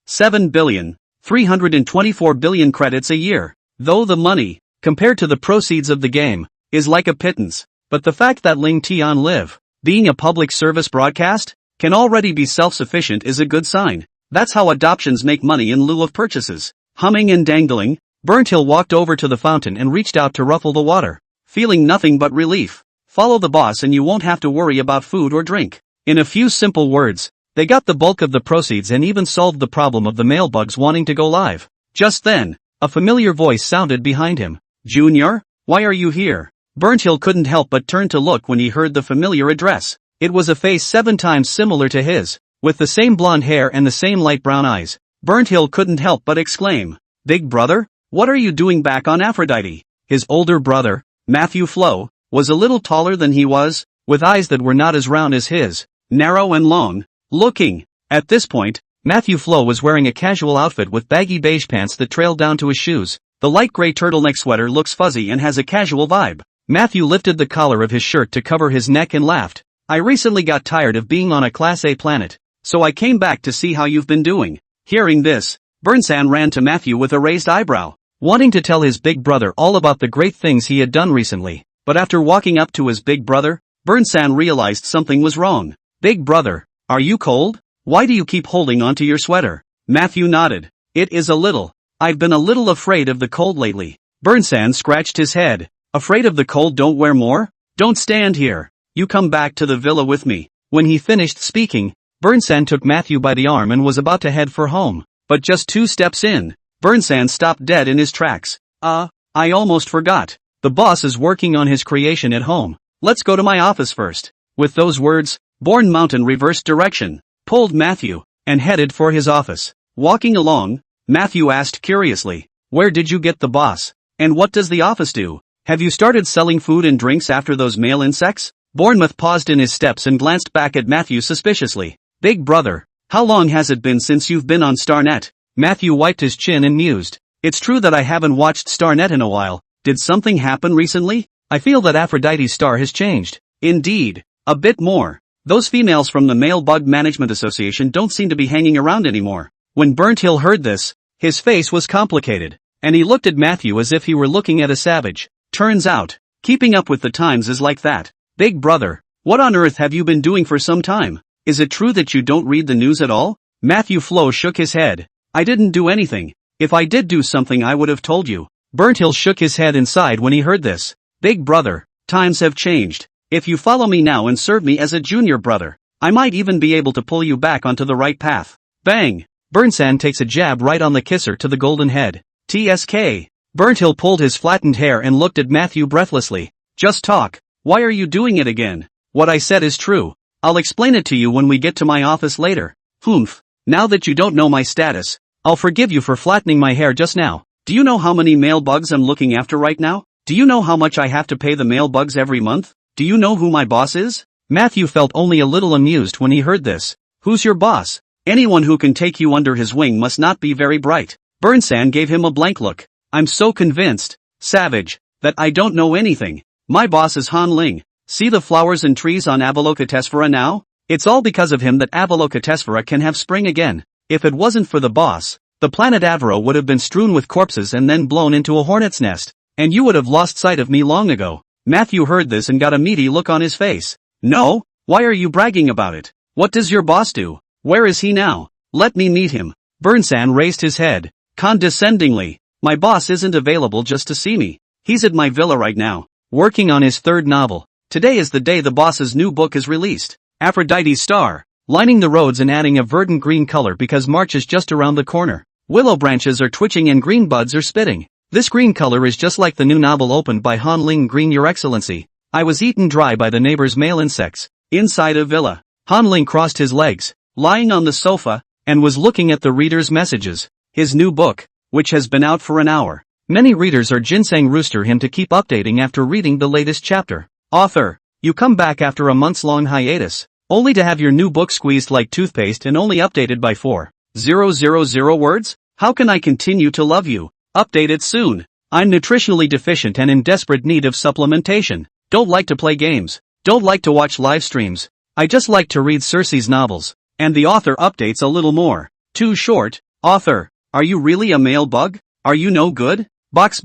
7 billion, 324 billion credits a year. Though the money, compared to the proceeds of the game, is like a pittance. But the fact that Ling Tian Live, being a public service broadcast, can already be self-sufficient is a good sign. That's how adoptions make money in lieu of purchases. Humming and dangling, Burnt Hill walked over to the fountain and reached out to ruffle the water, feeling nothing but relief. Follow the boss and you won't have to worry about food or drink. In a few simple words, they got the bulk of the proceeds and even solved the problem of the male bugs wanting to go live. Just then, a familiar voice sounded behind him. Junior, why are you here? Burnt Hill couldn't help but turn to look when he heard the familiar address. It was a face 7 times similar to his, with the same blonde hair and the same light brown eyes. Burnt Hill couldn't help but exclaim, Big brother, what are you doing back on Aphrodite? His older brother, Matthew Flo, was a little taller than he was, with eyes that were not as round as his, narrow and long looking. At this point, Matthew Flo was wearing a casual outfit with baggy beige pants that trailed down to his shoes. The light gray turtleneck sweater looks fuzzy and has a casual vibe. Matthew lifted the collar of his shirt to cover his neck and laughed. I recently got tired of being on a Class A planet, so I came back to see how you've been doing. Hearing this, Burnsan ran to Matthew with a raised eyebrow, wanting to tell his big brother all about the great things he had done recently. But after walking up to his big brother, Burnsan realized something was wrong. Big brother, are you cold? Why do you keep holding onto your sweater? Matthew nodded. It is a little. I've been a little afraid of the cold lately. Burnsan scratched his head. Afraid of the cold? Don't wear more? Don't stand here. You come back to the villa with me. When he finished speaking, Burnsan took Matthew by the arm and was about to head for home. But just 2 steps in, Burnsan stopped dead in his tracks. I almost forgot. The boss is working on his creation at home. Let's go to my office first. With those words, Born Mountain reversed direction, pulled Matthew, and headed for his office. Walking along, Matthew asked curiously, where did you get the boss? And what does the office do? Have you started selling food and drinks after those male insects? Bournemouth paused in his steps and glanced back at Matthew suspiciously. Big brother, how long has it been since you've been on StarNet? Matthew wiped his chin and mused. It's true that I haven't watched StarNet in a while. Did something happen recently? I feel that Aphrodite's star has changed. Indeed, a bit more. Those females from the Male Bug Management Association don't seem to be hanging around anymore. When Burnt Hill heard this, his face was complicated, and he looked at Matthew as if he were looking at a savage. Turns out, keeping up with the times is like that. Big brother, what on earth have you been doing for some time? Is it true that you don't read the news at all? Matthew Flo shook his head. I didn't do anything. If I did do something I would have told you. Burnt Hill shook his head inside when he heard this. Big brother, times have changed. If you follow me now and serve me as a junior brother, I might even be able to pull you back onto the right path. Bang! Burnsan takes a jab right on the kisser to the golden head. TSK. Burnt Hill pulled his flattened hair and looked at Matthew breathlessly. Just talk. Why are you doing it again? What I said is true. I'll explain it to you when we get to my office later. Humph. Now that you don't know my status, I'll forgive you for flattening my hair just now. Do you know how many male bugs I'm looking after right now? Do you know how much I have to pay the male bugs every month? Do you know who my boss is? Matthew felt only a little amused when he heard this. Who's your boss? Anyone who can take you under his wing must not be very bright. Burnsan gave him a blank look. I'm so convinced, savage, that I don't know anything. My boss is Han Ling. See the flowers and trees on Avalokitesvara now? It's all because of him that Avalokitesvara can have spring again. If it wasn't for the boss, The planet Avro would have been strewn with corpses and then blown into a hornet's nest, and you would have lost sight of me long ago. Matthew heard this and got a meaty look on his face. No? Why are you bragging about it? What does your boss do? Where is he now? Let me meet him. Burnsan raised his head, condescendingly. My boss isn't available just to see me. He's at my villa right now, working on his third novel. Today is the day the boss's new book is released. Aphrodite's Star, lining the roads and adding a verdant green color because March is just around the corner. Willow branches are twitching and green buds are spitting. This green color is just like the new novel opened by Han Ling Green, Your Excellency. I was eaten dry by the neighbor's male insects. Inside a villa, Han Ling crossed his legs, lying on the sofa, and was looking at the reader's messages. His new book, which has been out for an hour. Many readers are ginseng rooster him to keep updating after reading the latest chapter. Author, you come back after a months-long hiatus, only to have your new book squeezed like toothpaste and only updated by 4,000 words? How can I continue to love you? Update it soon. I'm nutritionally deficient and in desperate need of supplementation. Don't like to play games. Don't like to watch live streams. I just like to read Cersei's novels. And the author updates a little more. Too short. Author, are you really a male bug? Are you no good? Box.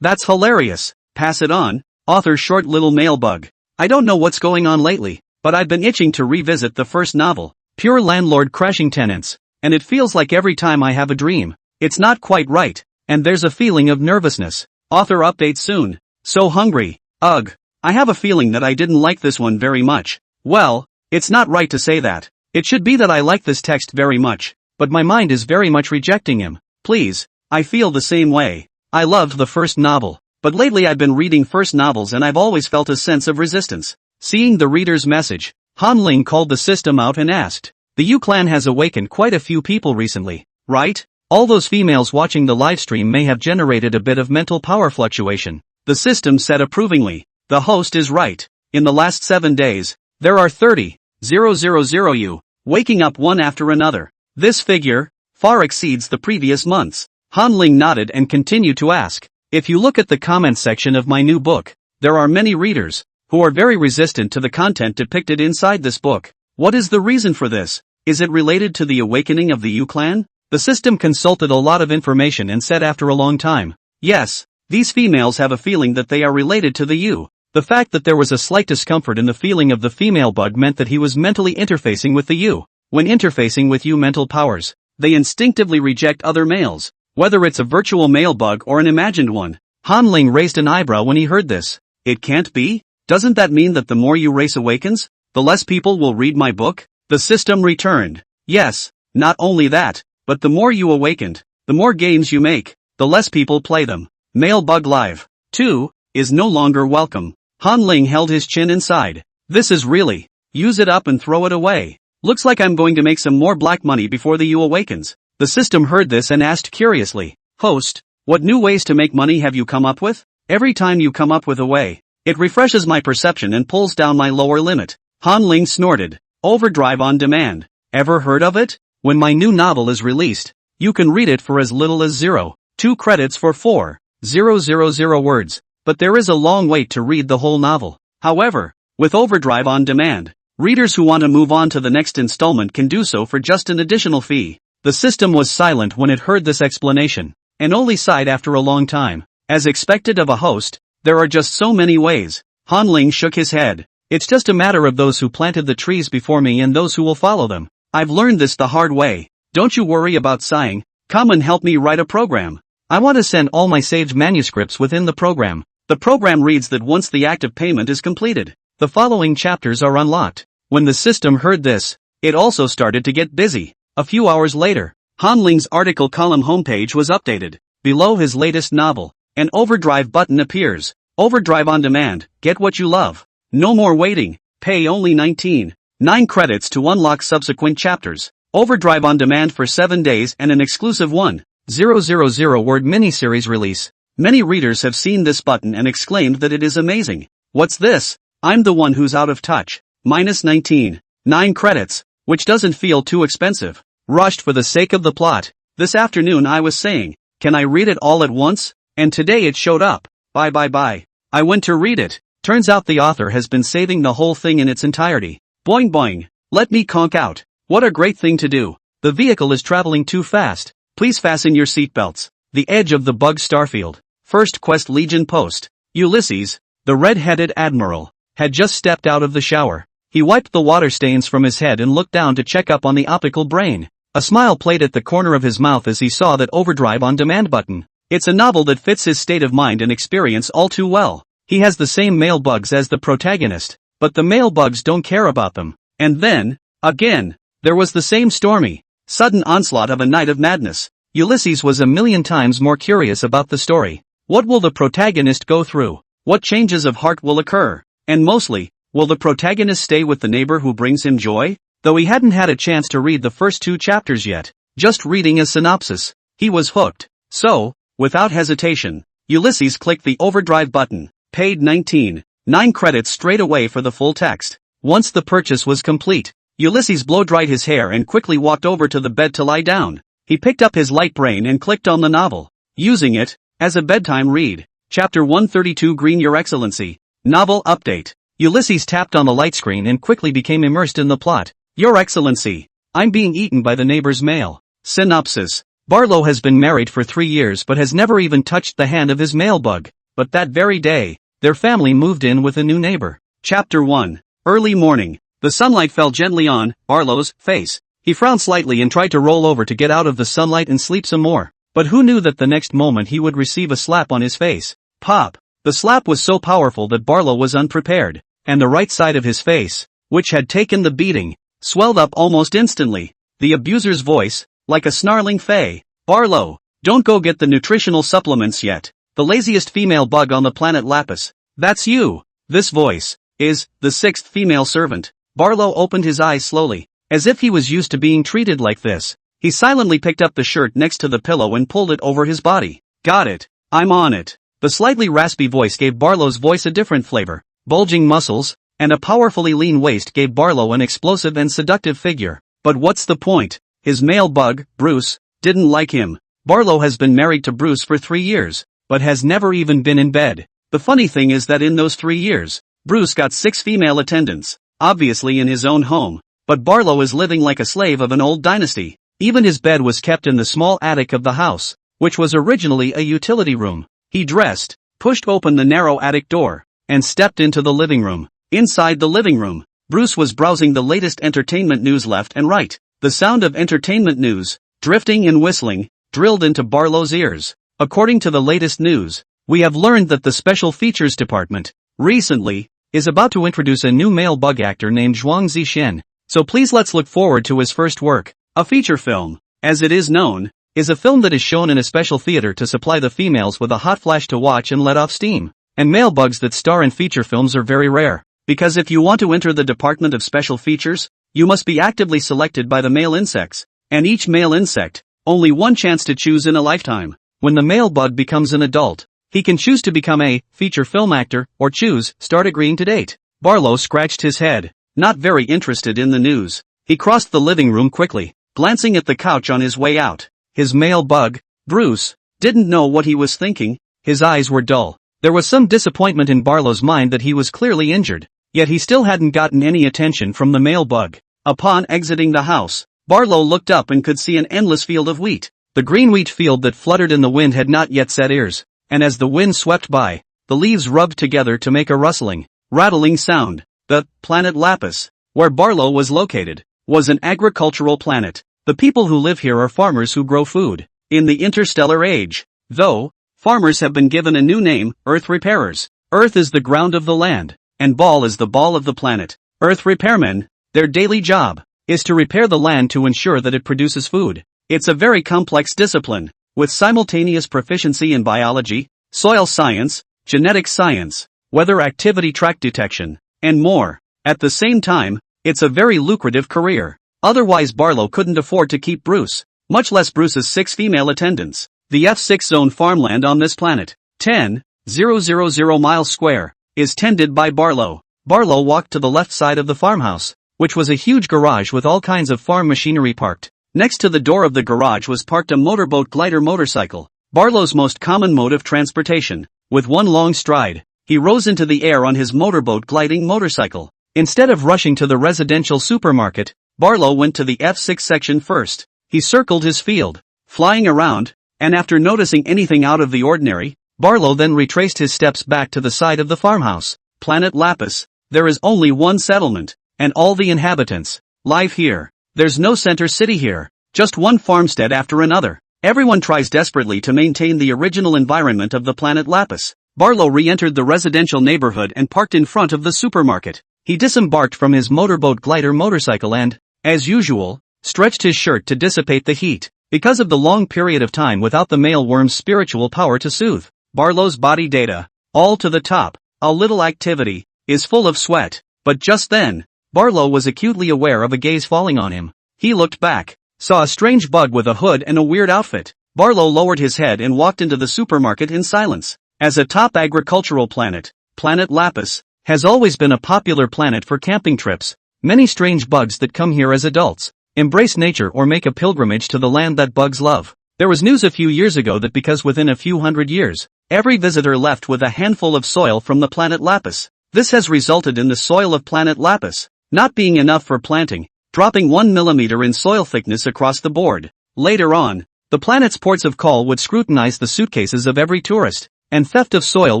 That's hilarious. Pass it on. Author short little male bug. I don't know what's going on lately, but I've been itching to revisit the first novel, Pure Landlord Crashing Tenants. And it feels like every time I have a dream, it's not quite right, and there's a feeling of nervousness. Author update soon. So hungry. Ugh. I have a feeling that I didn't like this one very much. Well, it's not right to say that. It should be that I like this text very much, but my mind is very much rejecting him. Please, I feel the same way. I loved the first novel, but lately I've been reading first novels and I've always felt a sense of resistance. Seeing the reader's message, Han Ling called the system out and asked, the U clan has awakened quite a few people recently, right? All those females watching the livestream may have generated a bit of mental power fluctuation. The system said approvingly, the host is right. In the last 7 days, there are 30,000 you, waking up one after another. This figure far exceeds the previous months. Han Ling nodded and continued to ask, if you look at the comments section of my new book, there are many readers who are very resistant to the content depicted inside this book. What is the reason for this? Is it related to the awakening of the U clan? The system consulted a lot of information and said after a long time, yes, these females have a feeling that they are related to the U. The fact that there was a slight discomfort in the feeling of the female bug meant that he was mentally interfacing with the U. When interfacing with U mental powers, they instinctively reject other males, whether it's a virtual male bug or an imagined one. Han Ling raised an eyebrow when he heard this. It can't be? Doesn't that mean that the more U race awakens, the less people will read my book? The system returned. Yes, not only that, but the more you awakened, the more games you make, the less people play them. Male bug live, 2, is no longer welcome. Han Ling held his chin inside. This is really, use it up and throw it away. Looks like I'm going to make some more black money before the U awakens. The system heard this and asked curiously, host, what new ways to make money have you come up with? Every time you come up with a way, it refreshes my perception and pulls down my lower limit. Han Ling snorted. Overdrive on demand. Ever heard of it? When my new novel is released, you can read it for as little as 0.2 credits for 4,000 words. But there is a long wait to read the whole novel. However, with Overdrive on demand, readers who want to move on to the next installment can do so for just an additional fee. The system was silent when it heard this explanation, and only sighed after a long time. As expected of a host, there are just so many ways. Han Ling shook his head. It's just a matter of those who planted the trees before me and those who will follow them. I've learned this the hard way. Don't you worry about sighing. Come and help me write a program. I want to send all my saved manuscripts within the program. The program reads that once the active payment is completed, the following chapters are unlocked. When the system heard this, it also started to get busy. A few hours later, Han Ling's article column homepage was updated. Below his latest novel, an Overdrive button appears. Overdrive on demand, get what you love. No more waiting, pay only 19.9 credits to unlock subsequent chapters. Overdrive on demand for 7 days and an exclusive 1,000 word miniseries release. Many readers have seen this button and exclaimed that it is amazing. What's this? I'm the one who's out of touch. Minus 19.9 credits, which doesn't feel too expensive. Rushed for the sake of the plot. This afternoon I was saying, can I read it all at once? And today it showed up. Bye. I went to read it. Turns out the author has been saving the whole thing in its entirety. Boing. Let me conk out. What a great thing to do. The vehicle is traveling too fast. Please fasten your seatbelts. The edge of the bug starfield. First quest Legion post. Ulysses, the red-headed admiral, had just stepped out of the shower. He wiped the water stains from his head and looked down to check up on the optical brain. A smile played at the corner of his mouth as he saw that Overdrive on Demand button. It's a novel that fits his state of mind and experience all too well. He has the same male bugs as the protagonist, but the male bugs don't care about them. And then, again, there was the same stormy, sudden onslaught of a night of madness. Ulysses was a million times more curious about the story. What will the protagonist go through? What changes of heart will occur? And mostly, will the protagonist stay with the neighbor who brings him joy? Though he hadn't had a chance to read the first 2 chapters yet, just reading a synopsis, he was hooked. So, without hesitation, Ulysses clicked the Overdrive button, paid 9 credits straight away for the full text. Once the purchase was complete, Ulysses blow-dried his hair and quickly walked over to the bed to lie down. He picked up his light brain and clicked on the novel, using it as a bedtime read. Chapter 132 Green Your Excellency. Novel update. Ulysses tapped on the light screen and quickly became immersed in the plot. Your Excellency, I'm being eaten by the neighbor's male. Synopsis. Barlow has been married for 3 years but has never even touched the hand of his male bug. But that very day, their family moved in with a new neighbor. Chapter 1. Early morning. The sunlight fell gently on Barlow's face. He frowned slightly and tried to roll over to get out of the sunlight and sleep some more. But who knew that the next moment he would receive a slap on his face? Pop. The slap was so powerful that Barlow was unprepared, and the right side of his face, which had taken the beating, swelled up almost instantly. The abuser's voice, like a snarling fae. Barlow, don't go get the nutritional supplements yet. The laziest female bug on the planet Lapis. That's you. This voice is the 6th female servant. Barlow opened his eyes slowly, as if he was used to being treated like this. He silently picked up the shirt next to the pillow and pulled it over his body. Got it. I'm on it. The slightly raspy voice gave Barlow's voice a different flavor. Bulging muscles and a powerfully lean waist gave Barlow an explosive and seductive figure. But what's the point? His male bug, Bruce, didn't like him. Barlow has been married to Bruce for 3 years, but has never even been in bed. The funny thing is that in those 3 years, Bruce got 6 female attendants, obviously in his own home, but Barlow is living like a slave of an old dynasty. Even his bed was kept in the small attic of the house, which was originally a utility room. He dressed, pushed open the narrow attic door, and stepped into the living room. Inside the living room, Bruce was browsing the latest entertainment news left and right. The sound of entertainment news, drifting and whistling, drilled into Barlow's ears. According to the latest news, we have learned that the Special Features Department, recently, is about to introduce a new male bug actor named Zhuang Zixin. So please let's look forward to his first work. A feature film, as it is known, is a film that is shown in a special theater to supply the females with a hot flash to watch and let off steam. And male bugs that star in feature films are very rare, because if you want to enter the Department of Special Features, you must be actively selected by the male insects, and each male insect, only one chance to choose in a lifetime. When the male bug becomes an adult, he can choose to become a feature film actor, or choose, start agreeing to date. Barlow scratched his head, not very interested in the news. He crossed the living room quickly, glancing at the couch on his way out. His male bug, Bruce, didn't know what he was thinking. His eyes were dull. There was some disappointment in Barlow's mind that he was clearly injured, yet he still hadn't gotten any attention from the male bug. Upon exiting the house, Barlow looked up and could see an endless field of wheat. The green wheat field that fluttered in the wind had not yet set ears, and as the wind swept by, the leaves rubbed together to make a rustling, rattling sound. The planet Lapis, where Barlow was located, was an agricultural planet. The people who live here are farmers who grow food. In the interstellar age, though, farmers have been given a new name, Earth Repairers. Earth is the ground of the land, and Ball is the ball of the planet. Earth Repairmen, their daily job, is to repair the land to ensure that it produces food. It's a very complex discipline, with simultaneous proficiency in biology, soil science, genetic science, weather activity track detection, and more. At the same time, it's a very lucrative career. Otherwise Barlow couldn't afford to keep Bruce, much less Bruce's 6 female attendants. The F6 zone farmland on this planet, 10,000 miles square, is tended by Barlow. Barlow walked to the left side of the farmhouse, which was a huge garage with all kinds of farm machinery parked. Next to the door of the garage was parked a motorboat glider motorcycle, Barlow's most common mode of transportation. With one long stride, he rose into the air on his motorboat gliding motorcycle. Instead of rushing to the residential supermarket, Barlow went to the F6 section first. He circled his field, flying around, and after noticing anything out of the ordinary, Barlow then retraced his steps back to the side of the farmhouse. Planet Lapis. There is only one settlement, and all the inhabitants live here. There's no center city here, just one farmstead after another. Everyone tries desperately to maintain the original environment of the planet Lapis. Barlow re-entered the residential neighborhood and parked in front of the supermarket. He disembarked from his motorboat glider motorcycle and, as usual, stretched his shirt to dissipate the heat. Because of the long period of time without the mailworm's spiritual power to soothe, Barlow's body data, all to the top, a little activity, is full of sweat. But just then, Barlow was acutely aware of a gaze falling on him. He looked back, saw a strange bug with a hood and a weird outfit. Barlow lowered his head and walked into the supermarket in silence. As a top agricultural planet, Planet Lapis has always been a popular planet for camping trips. Many strange bugs that come here as adults embrace nature or make a pilgrimage to the land that bugs love. There was news a few years ago that because within a few hundred years, every visitor left with a handful of soil from the planet Lapis. This has resulted in the soil of planet Lapis not being enough for planting, dropping 1 millimeter in soil thickness across the board. Later on, the planet's ports of call would scrutinize the suitcases of every tourist, and theft of soil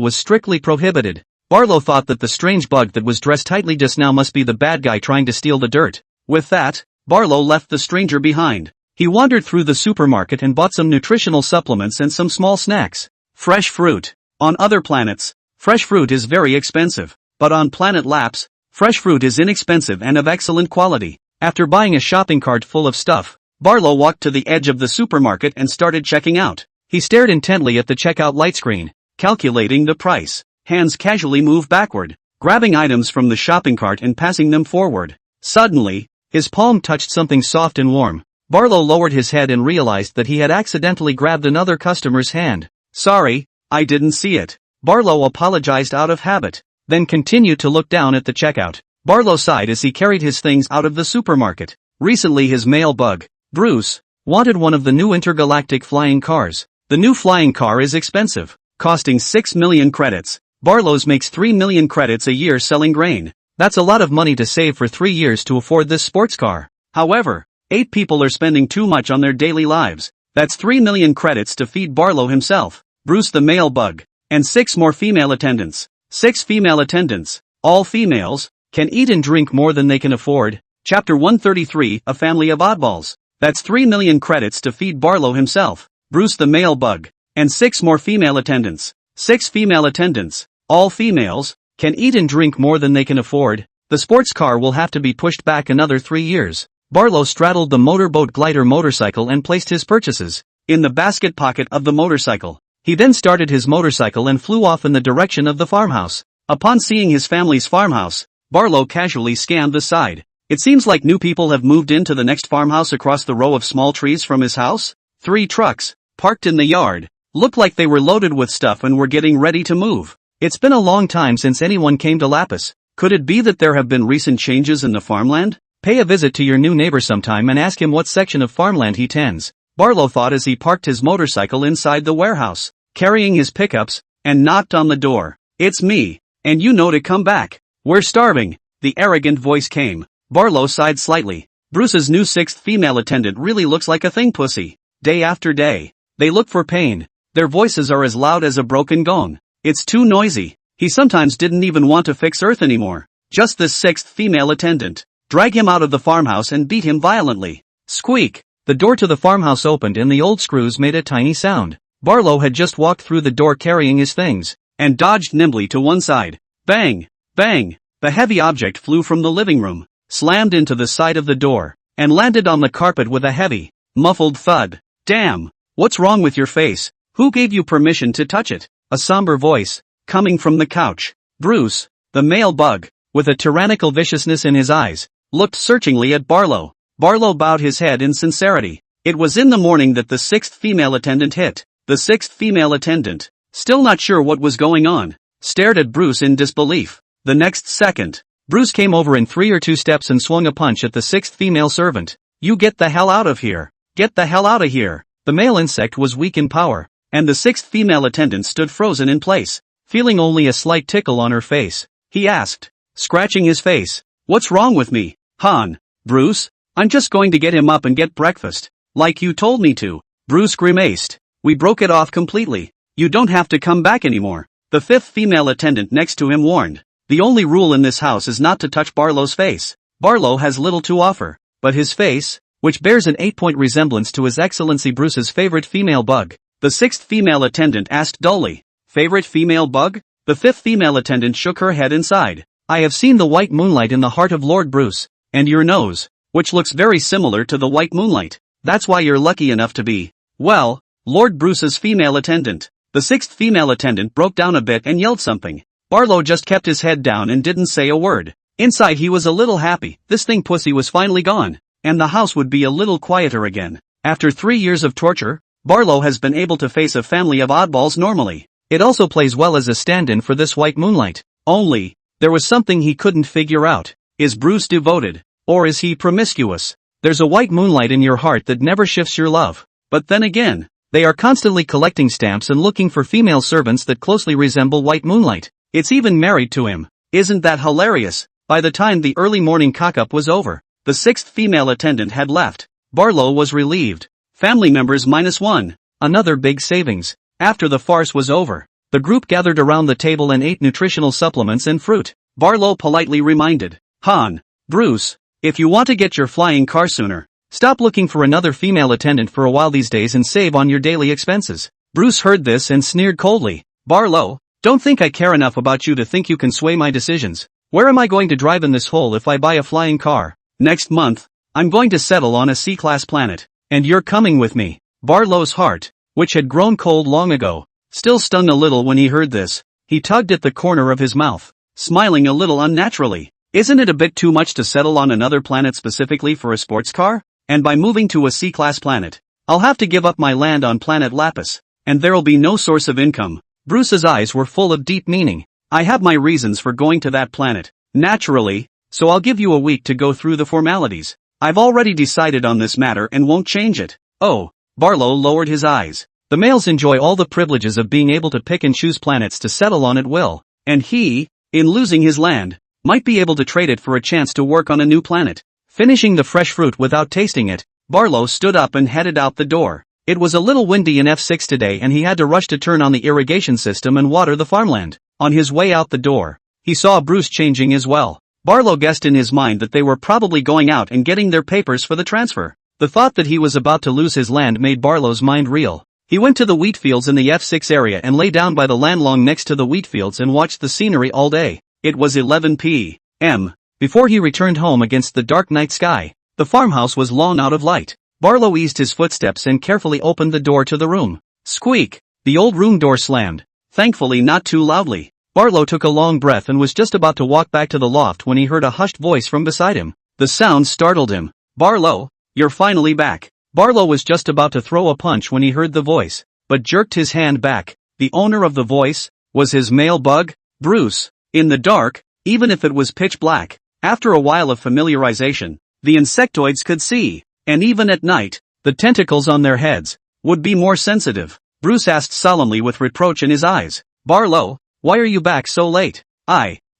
was strictly prohibited. Barlow thought that the strange bug that was dressed tightly just now must be the bad guy trying to steal the dirt. With that, Barlow left the stranger behind. He wandered through the supermarket and bought some nutritional supplements and some small snacks. Fresh fruit. On other planets, fresh fruit is very expensive. But on planet Lapis, fresh fruit is inexpensive and of excellent quality. After buying a shopping cart full of stuff, Barlow walked to the edge of the supermarket and started checking out. He stared intently at the checkout light screen, calculating the price. Hands casually moved backward, grabbing items from the shopping cart and passing them forward. Suddenly, his palm touched something soft and warm. Barlow lowered his head and realized that he had accidentally grabbed another customer's hand. Sorry, I didn't see it. Barlow apologized out of habit, then continued to look down at the checkout. Barlow sighed as he carried his things out of the supermarket. Recently his mail bug, Bruce, wanted one of the new intergalactic flying cars. The new flying car is expensive, costing 6 million credits. Barlow's makes 3 million credits a year selling grain. That's a lot of money to save for 3 years to afford this sports car. However, 8 people are spending too much on their daily lives. That's 3 million credits to feed Barlow himself, Bruce the mail bug, and 6 more female attendants. 6 female attendants, all females, can eat and drink more than they can afford. Chapter 133, A Family of Oddballs. That's 3 million credits to feed Barlow himself, Bruce the mail bug, and 6 more female attendants. 6 female attendants, all females, can eat and drink more than they can afford. The sports car will have to be pushed back another 3 years. Barlow straddled the motorboat glider motorcycle and placed his purchases in the basket pocket of the motorcycle. He then started his motorcycle and flew off in the direction of the farmhouse. Upon seeing his family's farmhouse, Barlow casually scanned the side. It seems like new people have moved into the next farmhouse across the row of small trees from his house. 3 trucks, parked in the yard, looked like they were loaded with stuff and were getting ready to move. It's been a long time since anyone came to Lapis. Could it be that there have been recent changes in the farmland? Pay a visit to your new neighbor sometime and ask him what section of farmland he tends, Barlow thought as he parked his motorcycle inside the warehouse, carrying his pickups, and knocked on the door. It's me, and you know to come back. We're starving, the arrogant voice came. Barlow sighed slightly. Bruce's new 6th female attendant really looks like a thing pussy. Day after day, they look for pain. Their voices are as loud as a broken gong. It's too noisy. He sometimes didn't even want to fix Earth anymore. Just this 6th female attendant. Drag him out of the farmhouse and beat him violently. Squeak! The door to the farmhouse opened and the old screws made a tiny sound. Barlow had just walked through the door carrying his things, and dodged nimbly to one side. Bang! Bang! The heavy object flew from the living room, slammed into the side of the door, and landed on the carpet with a heavy, muffled thud. Damn! What's wrong with your face? Who gave you permission to touch it? A somber voice, coming from the couch. Bruce, the male bug, with a tyrannical viciousness in his eyes, looked searchingly at Barlow. Barlow bowed his head in sincerity. It was in the morning that the 6th female attendant hit. The 6th female attendant, still not sure what was going on, stared at Bruce in disbelief. The next second, Bruce came over in 3 or 2 steps and swung a punch at the 6th female servant. You get the hell out of here. Get the hell out of here. The male insect was weak in power, and the 6th female attendant stood frozen in place, feeling only a slight tickle on her face. He asked, scratching his face, "What's wrong with me, hon? Bruce? I'm just going to get him up and get breakfast, like you told me to." Bruce grimaced. We broke it off completely. You don't have to come back anymore. The fifth female attendant next to him warned. The only rule in this house is not to touch Barlow's face. Barlow has little to offer, but his face, which bears an 8-point resemblance to His Excellency Bruce's favorite female bug. The sixth female attendant asked dully. Favorite female bug? The fifth female attendant shook her head inside. I have seen the white moonlight in the heart of Lord Bruce, and your nose, which looks very similar to the white moonlight. That's why you're lucky enough to be, well, Lord Bruce's female attendant. The sixth female attendant broke down a bit and yelled something. Barlow just kept his head down and didn't say a word. Inside he was a little happy. This thing pussy was finally gone, and the house would be a little quieter again. After 3 years of torture, Barlow has been able to face a family of oddballs normally. It also plays well as a stand-in for this white moonlight. Only, there was something he couldn't figure out. Is Bruce devoted? Or is he promiscuous? There's a white moonlight in your heart that never shifts your love. But then again, they are constantly collecting stamps and looking for female servants that closely resemble white moonlight. It's even married to him. Isn't that hilarious? By the time the early morning cock-up was over, the sixth female attendant had left. Barlow was relieved. Family members -1. Another big savings. After the farce was over, the group gathered around the table and ate nutritional supplements and fruit. Barlow politely reminded Han, Bruce, if you want to get your flying car sooner, stop looking for another female attendant for a while these days and save on your daily expenses. Bruce heard this and sneered coldly. Barlow, don't think I care enough about you to think you can sway my decisions. Where am I going to drive in this hole if I buy a flying car? Next month, I'm going to settle on a C-class planet, and you're coming with me. Barlow's heart, which had grown cold long ago, still stung a little when he heard this. He tugged at the corner of his mouth, smiling a little unnaturally. Isn't it a bit too much to settle on another planet specifically for a sports car? And by moving to a C-class planet, I'll have to give up my land on planet Lapis, and there'll be no source of income. Bruce's eyes were full of deep meaning. I have my reasons for going to that planet, naturally, so I'll give you a week to go through the formalities. I've already decided on this matter and won't change it. Oh, Barlow lowered his eyes. The males enjoy all the privileges of being able to pick and choose planets to settle on at will, and he, in losing his land, might be able to trade it for a chance to work on a new planet. Finishing the fresh fruit without tasting it, Barlow stood up and headed out the door. It was a little windy in F6 today and he had to rush to turn on the irrigation system and water the farmland. On his way out the door, he saw Bruce changing as well. Barlow guessed in his mind that they were probably going out and getting their papers for the transfer. The thought that he was about to lose his land made Barlow's mind reel. He went to the wheat fields in the F6 area and lay down by the landlong next to the wheat fields and watched the scenery all day. It was 11 p.m. before he returned home against the dark night sky. The farmhouse was long out of light. Barlow eased his footsteps and carefully opened the door to the room. Squeak! The old room door slammed. Thankfully not too loudly. Barlow took a long breath and was just about to walk back to the loft when he heard a hushed voice from beside him. The sound startled him. Barlow, you're finally back. Barlow was just about to throw a punch when he heard the voice, but jerked his hand back. The owner of the voice was his male bug, Bruce. In the dark, even if it was pitch black, after a while of familiarization, the insectoids could see, and even at night, the tentacles on their heads would be more sensitive. Bruce asked solemnly with reproach in his eyes. Barlow, why are you back so late?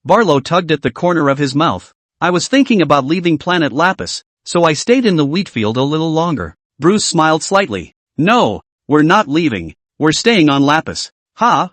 Barlow tugged at the corner of his mouth. I was thinking about leaving planet Lapis, so I stayed in the wheat field a little longer. Bruce smiled slightly. No, we're not leaving, we're staying on Lapis. How?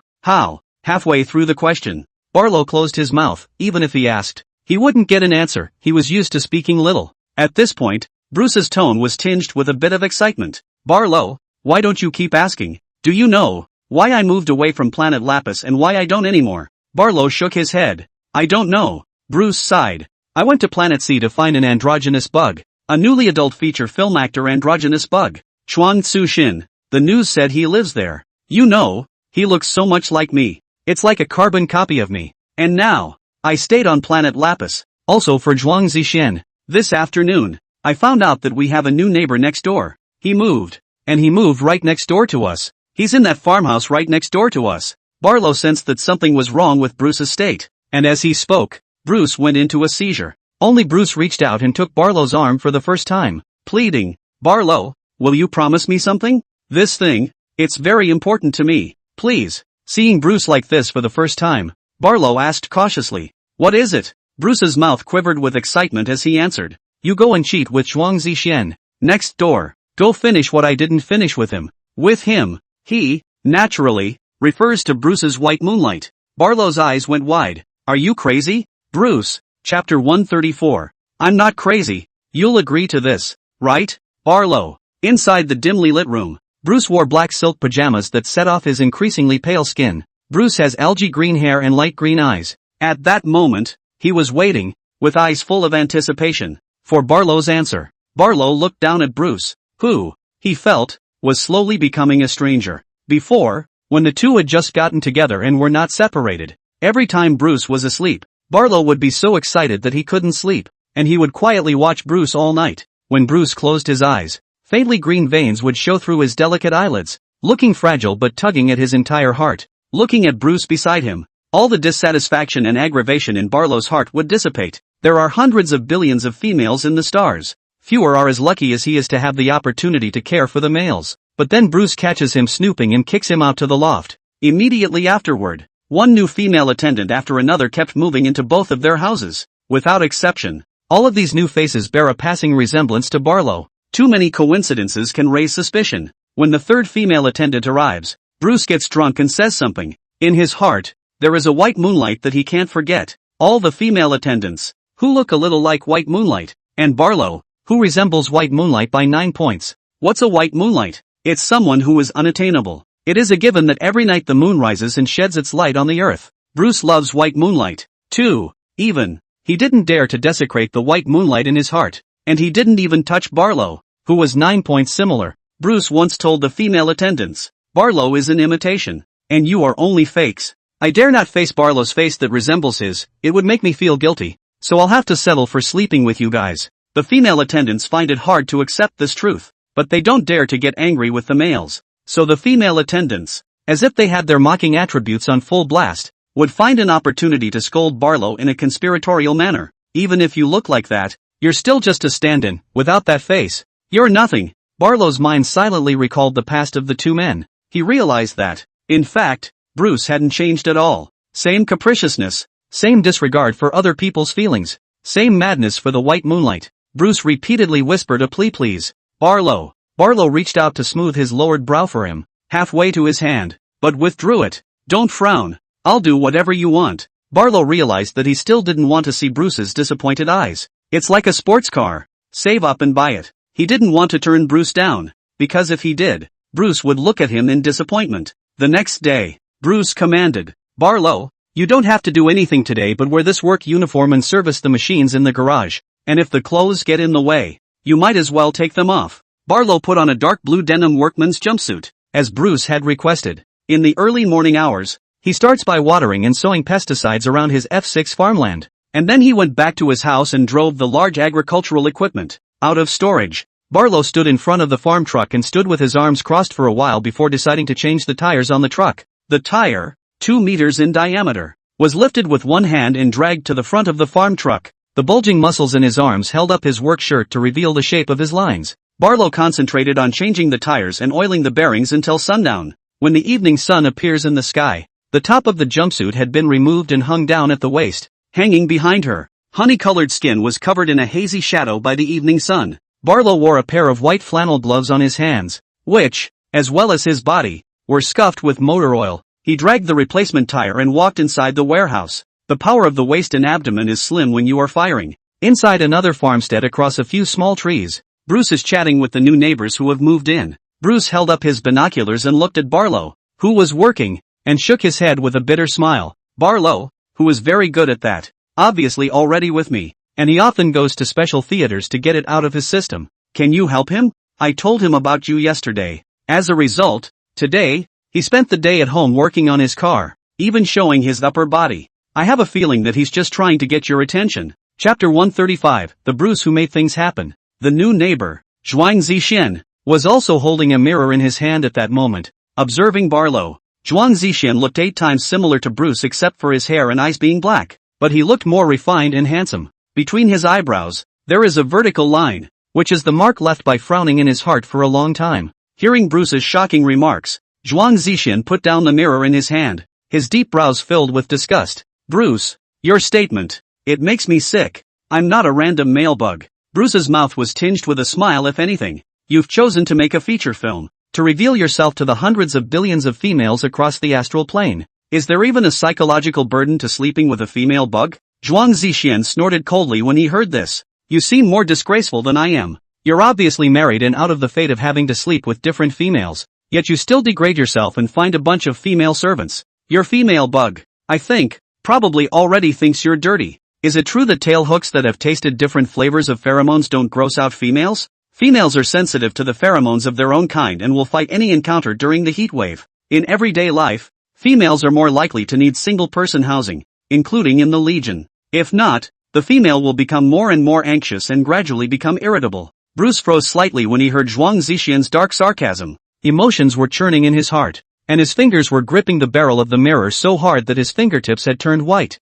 Halfway through the question, Barlow closed his mouth. Even if he asked, he wouldn't get an answer. He was used to speaking little. At this point, Bruce's tone was tinged with a bit of excitement. Barlow, why don't you keep asking? Do you know why I moved away from planet Lapis and why I don't anymore? Barlow shook his head. I don't know. Bruce sighed. I went to planet C to find an androgynous bug. A newly adult feature film actor androgynous bug. Chuan Tzu Shin. The news said he lives there. You know, he looks so much like me. It's like a carbon copy of me. And now, I stayed on planet Lapis. Also for Zhuang Zixin. This afternoon, I found out that we have a new neighbor next door. He moved. And he moved right next door to us. He's in that farmhouse right next door to us. Barlow sensed that something was wrong with Bruce's state. And as he spoke, Bruce went into a seizure. Only Bruce reached out and took Barlow's arm for the first time, pleading, Barlow, will you promise me something? This thing, it's very important to me, please. Seeing Bruce like this for the first time, Barlow asked cautiously, what is it? Bruce's mouth quivered with excitement as he answered, you go and cheat with Zhuang Zixin. Next door. Go finish what I didn't finish with him. With him, he, naturally, refers to Bruce's white moonlight. Barlow's eyes went wide. Are you crazy? Bruce, chapter 134. I'm not crazy. You'll agree to this, right? Barlow. Inside the dimly lit room, Bruce wore black silk pajamas that set off his increasingly pale skin. Bruce has algae green hair and light green eyes. At that moment, he was waiting, with eyes full of anticipation, for Barlow's answer. Barlow looked down at Bruce, who, he felt, was slowly becoming a stranger. Before, when the two had just gotten together and were not separated, every time Bruce was asleep, Barlow would be so excited that he couldn't sleep, and he would quietly watch Bruce all night. When Bruce closed his eyes, faintly green veins would show through his delicate eyelids, looking fragile but tugging at his entire heart. Looking at Bruce beside him, all the dissatisfaction and aggravation in Barlow's heart would dissipate. There are hundreds of billions of females in the stars. Fewer are as lucky as he is to have the opportunity to care for the males. But then Bruce catches him snooping and kicks him out to the loft. Immediately afterward, one new female attendant after another kept moving into both of their houses. Without exception, all of these new faces bear a passing resemblance to Barlow. Too many coincidences can raise suspicion. When the third female attendant arrives, Bruce gets drunk and says something. In his heart, there is a white moonlight that he can't forget. All the female attendants, who look a little like white moonlight, and Barlow, who resembles white moonlight by 9 points. What's a white moonlight? It's someone who is unattainable. It is a given that every night the moon rises and sheds its light on the earth. Bruce loves white moonlight, too. Even, he didn't dare to desecrate the white moonlight in his heart, and he didn't even touch Barlow, who was 9 points similar. Bruce once told the female attendants, Barlow is an imitation, and you are only fakes. I dare not face Barlow's face that resembles his, it would make me feel guilty, so I'll have to settle for sleeping with you guys. The female attendants find it hard to accept this truth, but they don't dare to get angry with the males. So the female attendants, as if they had their mocking attributes on full blast, would find an opportunity to scold Barlow in a conspiratorial manner. Even if you look like that, you're still just a stand-in, without that face. You're nothing. Barlow's mind silently recalled the past of the two men. He realized that, in fact, Bruce hadn't changed at all. Same capriciousness, same disregard for other people's feelings, same madness for the white moonlight. Bruce repeatedly whispered a plea, please. Barlow. Barlow reached out to smooth his lowered brow for him, halfway to his hand, but withdrew it. Don't frown. I'll do whatever you want. Barlow realized that he still didn't want to see Bruce's disappointed eyes. It's like a sports car. Save up and buy it. He didn't want to turn Bruce down, because if he did, Bruce would look at him in disappointment. The next day, Bruce commanded, Barlow, you don't have to do anything today but wear this work uniform and service the machines in the garage, and if the clothes get in the way, you might as well take them off. Barlow put on a dark blue denim workman's jumpsuit, as Bruce had requested. In the early morning hours, he starts by watering and sowing pesticides around his F6 farmland, and then he went back to his house and drove the large agricultural equipment out of storage. Barlow stood in front of the farm truck and stood with his arms crossed for a while before deciding to change the tires on the truck. The tire, 2 meters in diameter, was lifted with one hand and dragged to the front of the farm truck. The bulging muscles in his arms held up his work shirt to reveal the shape of his lines. Barlow concentrated on changing the tires and oiling the bearings until sundown. When the evening sun appears in the sky, the top of the jumpsuit had been removed and hung down at the waist. Hanging behind her, honey-colored skin was covered in a hazy shadow by the evening sun. Barlow wore a pair of white flannel gloves on his hands, which, as well as his body, were scuffed with motor oil. He dragged the replacement tire and walked inside the warehouse. The power of the waist and abdomen is slim when you are firing. Inside another farmstead across a few small trees, Bruce is chatting with the new neighbors who have moved in. Bruce held up his binoculars and looked at Barlow, who was working, and shook his head with a bitter smile. Barlow, who was very good at that, obviously already with me, and he often goes to special theaters to get it out of his system. Can you help him? I told him about you yesterday. As a result, today, he spent the day at home working on his car, even showing his upper body. I have a feeling that he's just trying to get your attention. Chapter 135, The Bruce Who Made Things Happen. The new neighbor, Zhuang Zixin, was also holding a mirror in his hand at that moment, observing Barlow. Zhuang Zixin looked 8 times similar to Bruce except for his hair and eyes being black, but he looked more refined and handsome. Between his eyebrows, there is a vertical line, which is the mark left by frowning in his heart for a long time. Hearing Bruce's shocking remarks, Zhuang Zixin put down the mirror in his hand, his deep brows filled with disgust. Bruce, your statement, it makes me sick. I'm not a random male bug. Bruce's mouth was tinged with a smile if anything. You've chosen to make a feature film, to reveal yourself to the hundreds of billions of females across the astral plane. Is there even a psychological burden to sleeping with a female bug? Zhuang Zixian snorted coldly when he heard this. You seem more disgraceful than I am. You're obviously married and out of the fate of having to sleep with different females, yet you still degrade yourself and find a bunch of female servants. Your female bug, I think, probably already thinks you're dirty. Is it true that tail hooks that have tasted different flavors of pheromones don't gross out females? Females are sensitive to the pheromones of their own kind and will fight any encounter during the heat wave. In everyday life, females are more likely to need single-person housing, including in the Legion. If not, the female will become more and more anxious and gradually become irritable. Bruce froze slightly when he heard Zhuang Zixian's dark sarcasm. Emotions were churning in his heart, and his fingers were gripping the barrel of the mirror so hard that his fingertips had turned white.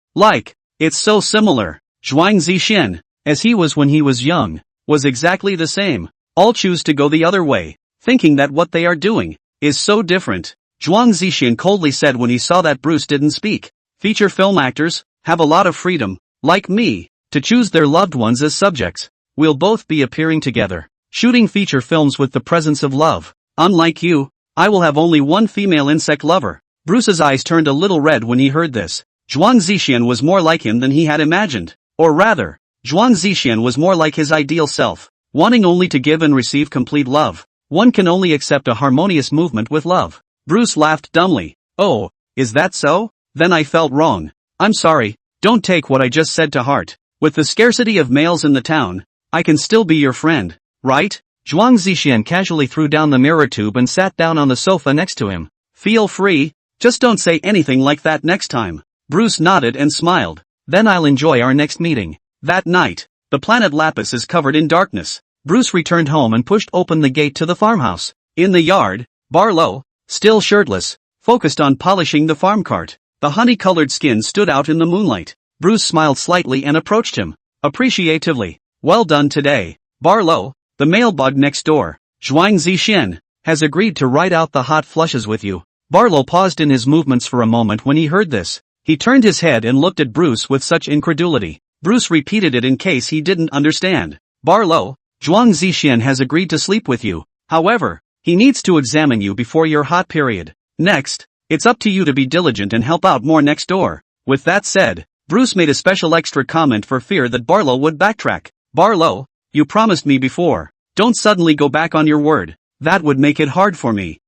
It's so similar. Zhuang Zixian, as he was when he was young, was exactly the same. All choose to go the other way, thinking that what they are doing is so different. Zhuang Zixian coldly said when he saw that Bruce didn't speak. Feature film actors have a lot of freedom, like me, to choose their loved ones as subjects. We'll both be appearing together, shooting feature films with the presence of love. Unlike you, I will have only one female insect lover. Bruce's eyes turned a little red when he heard this. Zhuang Zixian was more like him than he had imagined. Or rather, Zhuang Zixian was more like his ideal self, wanting only to give and receive complete love. One can only accept a harmonious movement with love. Bruce laughed dumbly. Oh, is that so? Then I felt wrong. I'm sorry, don't take what I just said to heart. With the scarcity of males in the town, I can still be your friend, right? Zhuang Zixian casually threw down the mirror tube and sat down on the sofa next to him. Feel free, just don't say anything like that next time. Bruce nodded and smiled. Then I'll enjoy our next meeting. That night, the planet Lapis is covered in darkness. Bruce returned home and pushed open the gate to the farmhouse. In the yard, Barlow, still shirtless, focused on polishing the farm cart. The honey-colored skin stood out in the moonlight. Bruce smiled slightly and approached him, appreciatively. Well done today, Barlow. The male bug next door, Zhuang Zixian, has agreed to ride out the hot flushes with you. Barlow paused in his movements for a moment when he heard this. He turned his head and looked at Bruce with such incredulity. Bruce repeated it in case he didn't understand. Barlow, Zhuang Zixian has agreed to sleep with you. However, he needs to examine you before your hot period. Next, it's up to you to be diligent and help out more next door. With that said, Bruce made a special extra comment for fear that Barlow would backtrack. Barlow, you promised me before. Don't suddenly go back on your word. That would make it hard for me.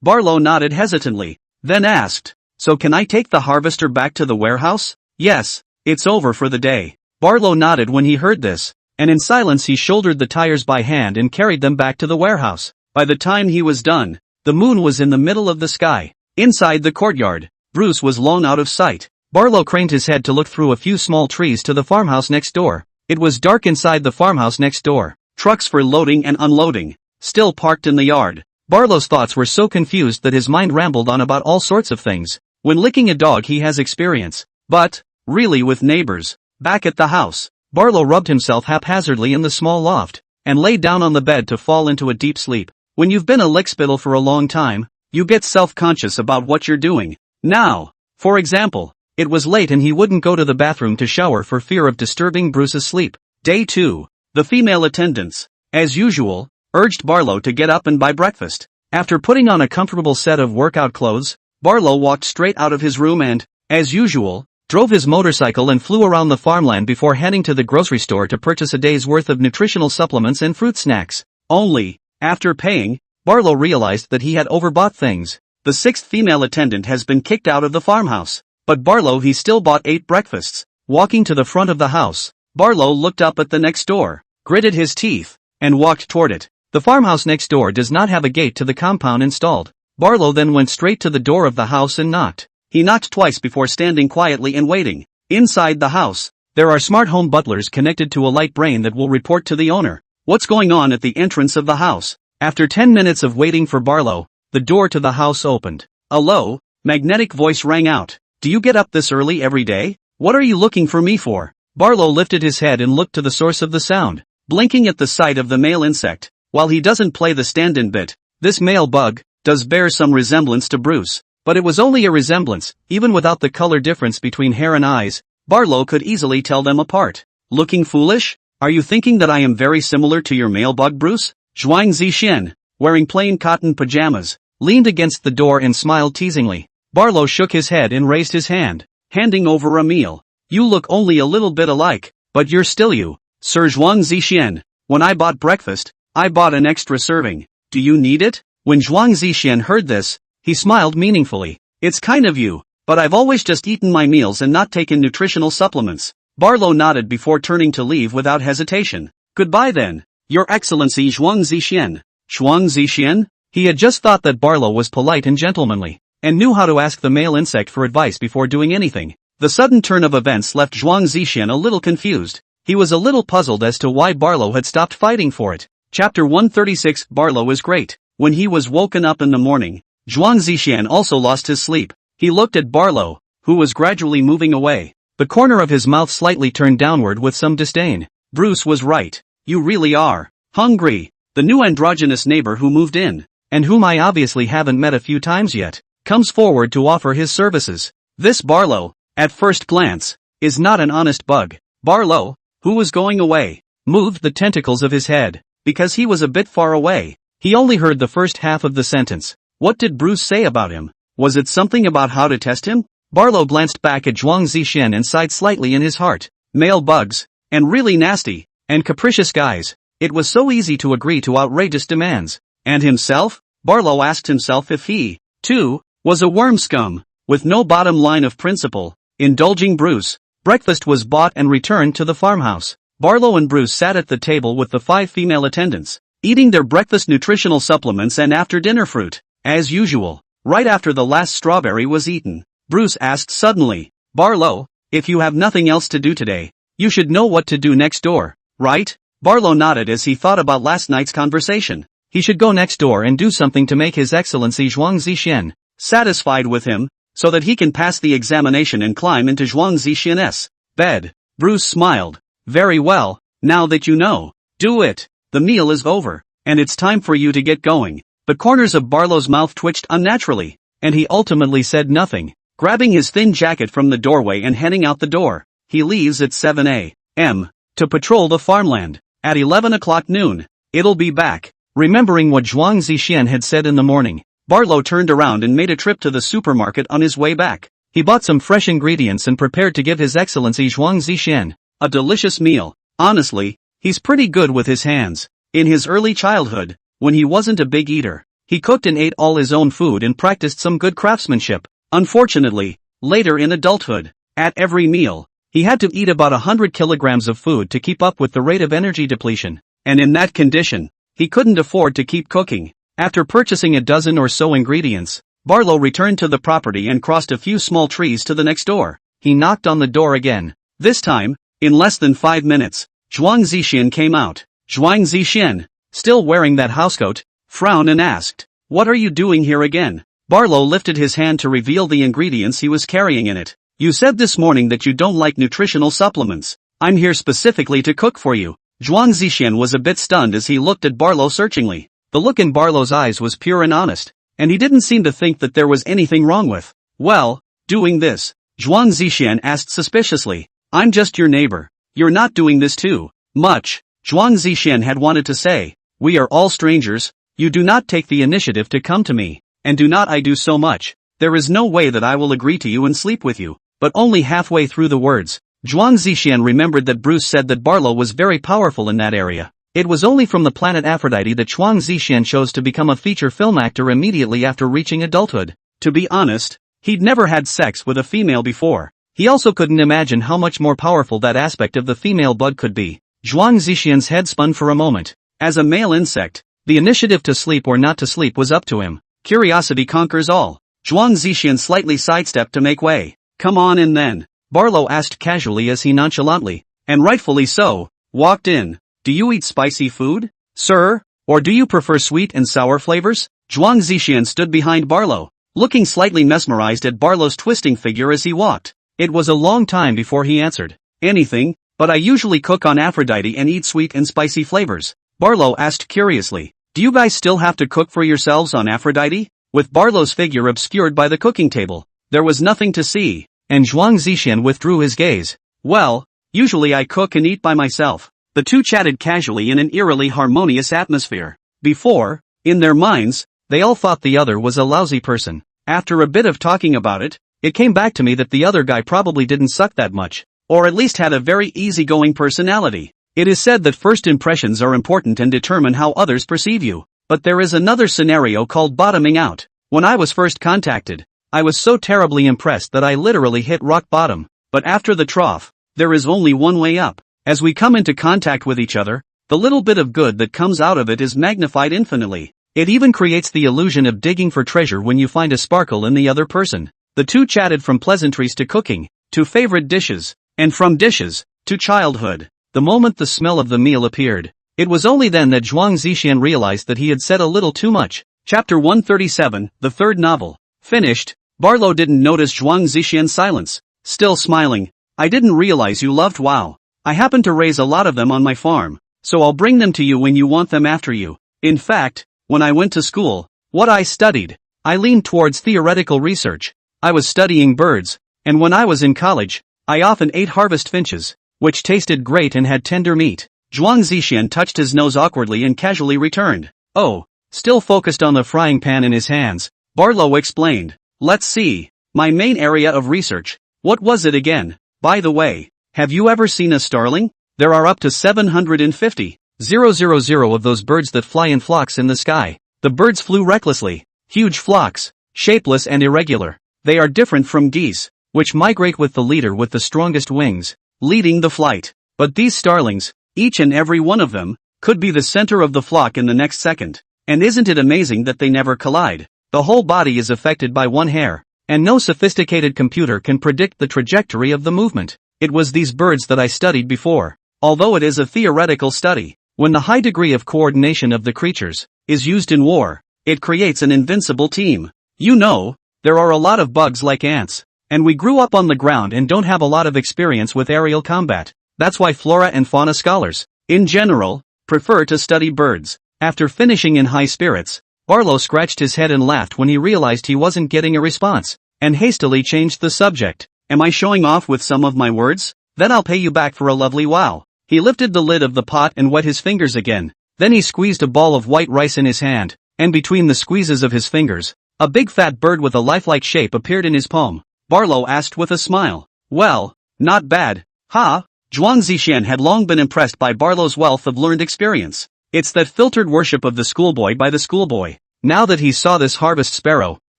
Barlow nodded hesitantly, then asked, so can I take the harvester back to the warehouse? Yes, it's over for the day. Barlow nodded when he heard this, and in silence he shouldered the tires by hand and carried them back to the warehouse. By the time he was done, the moon was in the middle of the sky. Inside the courtyard, Bruce was long out of sight. Barlow craned his head to look through a few small trees to the farmhouse next door. It was dark inside the farmhouse next door. Trucks for loading and unloading, still parked in the yard. Barlow's thoughts were so confused that his mind rambled on about all sorts of things. When licking a dog he has experience. But, really with neighbors. Back at the house, Barlow rubbed himself haphazardly in the small loft, and lay down on the bed to fall into a deep sleep. When you've been a lickspittle for a long time, you get self-conscious about what you're doing. Now, for example, it was late and he wouldn't go to the bathroom to shower for fear of disturbing Bruce's sleep. Day 2. The female attendants, as usual, urged Barlow to get up and buy breakfast. After putting on a comfortable set of workout clothes, Barlow walked straight out of his room and, as usual, drove his motorcycle and flew around the farmland before heading to the grocery store to purchase a day's worth of nutritional supplements and fruit snacks. Only, after paying, Barlow realized that he had overbought things. The 6th female attendant has been kicked out of the farmhouse. But Barlow he still bought 8 breakfasts. Walking to the front of the house, Barlow looked up at the next door, gritted his teeth, and walked toward it. The farmhouse next door does not have a gate to the compound installed. Barlow then went straight to the door of the house and knocked. He knocked twice before standing quietly and waiting. Inside the house, there are smart home butlers connected to a light brain that will report to the owner what's going on at the entrance of the house. After 10 minutes of waiting for Barlow, the door to the house opened. A low, magnetic voice rang out. Do you get up this early every day? What are you looking for me for? Barlow lifted his head and looked to the source of the sound, blinking at the sight of the male insect. While he doesn't play the stand-in bit, this male bug does bear some resemblance to Bruce. But it was only a resemblance. Even without the color difference between hair and eyes, Barlow could easily tell them apart. Looking foolish? Are you thinking that I am very similar to your male bug, Bruce? Zhuang Zixin, wearing plain cotton pajamas, leaned against the door and smiled teasingly. Barlow shook his head and raised his hand, handing over a meal. You look only a little bit alike, but you're still you, Sir Zhuang Zixin. When I bought breakfast, I bought an extra serving. Do you need it? When Zhuang Zixin heard this, he smiled meaningfully. It's kind of you, but I've always just eaten my meals and not taken nutritional supplements. Barlow nodded before turning to leave without hesitation. Goodbye then, Your Excellency Zhuang Zixin. Zhuang Zixin? He had just thought that Barlow was polite and gentlemanly, and knew how to ask the male insect for advice before doing anything. The sudden turn of events left Zhuang Zixin a little confused. He was a little puzzled as to why Barlow had stopped fighting for it. Chapter 136 Barlow is great. When he was woken up in the morning, Zhuang Zixin also lost his sleep. He looked at Barlow, who was gradually moving away. The corner of his mouth slightly turned downward with some disdain. Bruce was right. You really are hungry. The new androgynous neighbor who moved in, and whom I obviously haven't met a few times yet, comes forward to offer his services. This Barlow, at first glance, is not an honest bug. Barlow, who was going away, moved the tentacles of his head. Because he was a bit far away, he only heard the first half of the sentence. What did Bruce say about him? Was it something about how to test him? Barlow glanced back at Zhuang Zixin and sighed slightly in his heart. Male bugs, and really nasty, and capricious guys. It was so easy to agree to outrageous demands. And himself? Barlow asked himself if he, too, was a worm scum, with no bottom line of principle. Indulging Bruce. Breakfast was bought and returned to the farmhouse. Barlow and Bruce sat at the table with the 5 female attendants, eating their breakfast nutritional supplements and after-dinner fruit. As usual, right after the last strawberry was eaten, Bruce asked suddenly, Barlow, if you have nothing else to do today, you should know what to do next door, right? Barlow nodded as he thought about last night's conversation. He should go next door and do something to make His Excellency Zhuang Zixin satisfied with him, so that he can pass the examination and climb into Zhuang Zixin's bed. Bruce smiled. Very well, now that you know. Do it. The meal is over, and it's time for you to get going. The corners of Barlow's mouth twitched unnaturally, and he ultimately said nothing. Grabbing his thin jacket from the doorway and heading out the door, he leaves at 7 a.m. to patrol the farmland. At 11 o'clock noon, it'll be back. Remembering what Zhuang Zixin had said in the morning, Barlow turned around and made a trip to the supermarket on his way back. He bought some fresh ingredients and prepared to give His Excellency Zhuang Zixin a delicious meal. Honestly, he's pretty good with his hands. In his early childhood, when he wasn't a big eater, he cooked and ate all his own food and practiced some good craftsmanship. Unfortunately, later in adulthood, at every meal, he had to eat about 100 kilograms of food to keep up with the rate of energy depletion. And in that condition, he couldn't afford to keep cooking. After purchasing a dozen or so ingredients, Barlow returned to the property and crossed a few small trees to the next door. He knocked on the door again. This time, in less than 5 minutes, Zhuang Zixin came out. Zhuang Zixin, still wearing that housecoat, frowned and asked, What are you doing here again? Barlow lifted his hand to reveal the ingredients he was carrying in it. You said this morning that you don't like nutritional supplements. I'm here specifically to cook for you. Zhuang Zixin was a bit stunned as he looked at Barlow searchingly. The look in Barlow's eyes was pure and honest, and he didn't seem to think that there was anything wrong with, well, doing this. Zhuang Zixin asked suspiciously. I'm just your neighbor. You're not doing this too much. Zhuang Zixin had wanted to say, we are all strangers, you do not take the initiative to come to me, and do not I do so much. There is no way that I will agree to you and sleep with you. But only halfway through the words, Zhuang Zixin remembered that Bruce said that Barlow was very powerful in that area. It was only from the planet Aphrodite that Zhuang Zixin chose to become a feature film actor immediately after reaching adulthood. To be honest, he'd never had sex with a female before. He also couldn't imagine how much more powerful that aspect of the female bud could be. Zhuang Zixin's head spun for a moment. As a male insect, the initiative to sleep or not to sleep was up to him. Curiosity conquers all. Zhuang Zixin slightly sidestepped to make way. Come on in then, Barlow asked casually as he nonchalantly, and rightfully so, walked in. Do you eat spicy food, sir? Or do you prefer sweet and sour flavors? Zhuang Zixin stood behind Barlow, looking slightly mesmerized at Barlow's twisting figure as he walked. It was a long time before he answered. Anything, but I usually cook on Aphrodite and eat sweet and spicy flavors. Barlow asked curiously. Do you guys still have to cook for yourselves on Aphrodite? With Barlow's figure obscured by the cooking table, there was nothing to see, and Zhuang Zixin withdrew his gaze. Well, usually I cook and eat by myself. The two chatted casually in an eerily harmonious atmosphere. Before, in their minds, they all thought the other was a lousy person. After a bit of talking about it, it came back to me that the other guy probably didn't suck that much, or at least had a very easygoing personality. It is said that first impressions are important and determine how others perceive you. But there is another scenario called bottoming out. When I was first contacted, I was so terribly impressed that I literally hit rock bottom. But after the trough, there is only one way up. As we come into contact with each other, the little bit of good that comes out of it is magnified infinitely. It even creates the illusion of digging for treasure when you find a sparkle in the other person. The two chatted from pleasantries to cooking, to favorite dishes, and from dishes, to childhood. The moment the smell of the meal appeared, it was only then that Zhuang Zixian realized that he had said a little too much. Chapter 137, the third novel. Finished. Barlow didn't notice Zhuang Zixian's silence. Still smiling. I didn't realize you loved WoW. I happen to raise a lot of them on my farm, so I'll bring them to you when you want them after you. In fact, when I went to school, what I studied, I leaned towards theoretical research. I was studying birds, and when I was in college, I often ate harvest finches, which tasted great and had tender meat. Zhuang Zixian touched his nose awkwardly and casually returned. Oh, still focused on the frying pan in his hands, Barlow explained. Let's see. My main area of research. What was it again? By the way, have you ever seen a starling? There are up to 750,000 of those birds that fly in flocks in the sky. The birds flew recklessly. Huge flocks, shapeless and irregular. They are different from geese, which migrate with the leader with the strongest wings, leading the flight. But these starlings, each and every one of them, could be the center of the flock in the next second. And isn't it amazing that they never collide? The whole body is affected by one hair, and no sophisticated computer can predict the trajectory of the movement. It was these birds that I studied before. Although it is a theoretical study, when the high degree of coordination of the creatures is used in war, it creates an invincible team. You know, there are a lot of bugs like ants, and we grew up on the ground and don't have a lot of experience with aerial combat. That's why flora and fauna scholars, in general, prefer to study birds. After finishing in high spirits, Barlow scratched his head and laughed when he realized he wasn't getting a response, and hastily changed the subject. Am I showing off with some of my words? Then I'll pay you back for a lovely wow. He lifted the lid of the pot and wet his fingers again. Then he squeezed a ball of white rice in his hand, and between the squeezes of his fingers, a big fat bird with a lifelike shape appeared in his palm. Barlow asked with a smile. Well, not bad, huh? Zhuang Zixian had long been impressed by Barlow's wealth of learned experience. It's that filtered worship of the schoolboy by the schoolboy. Now that he saw this harvest sparrow,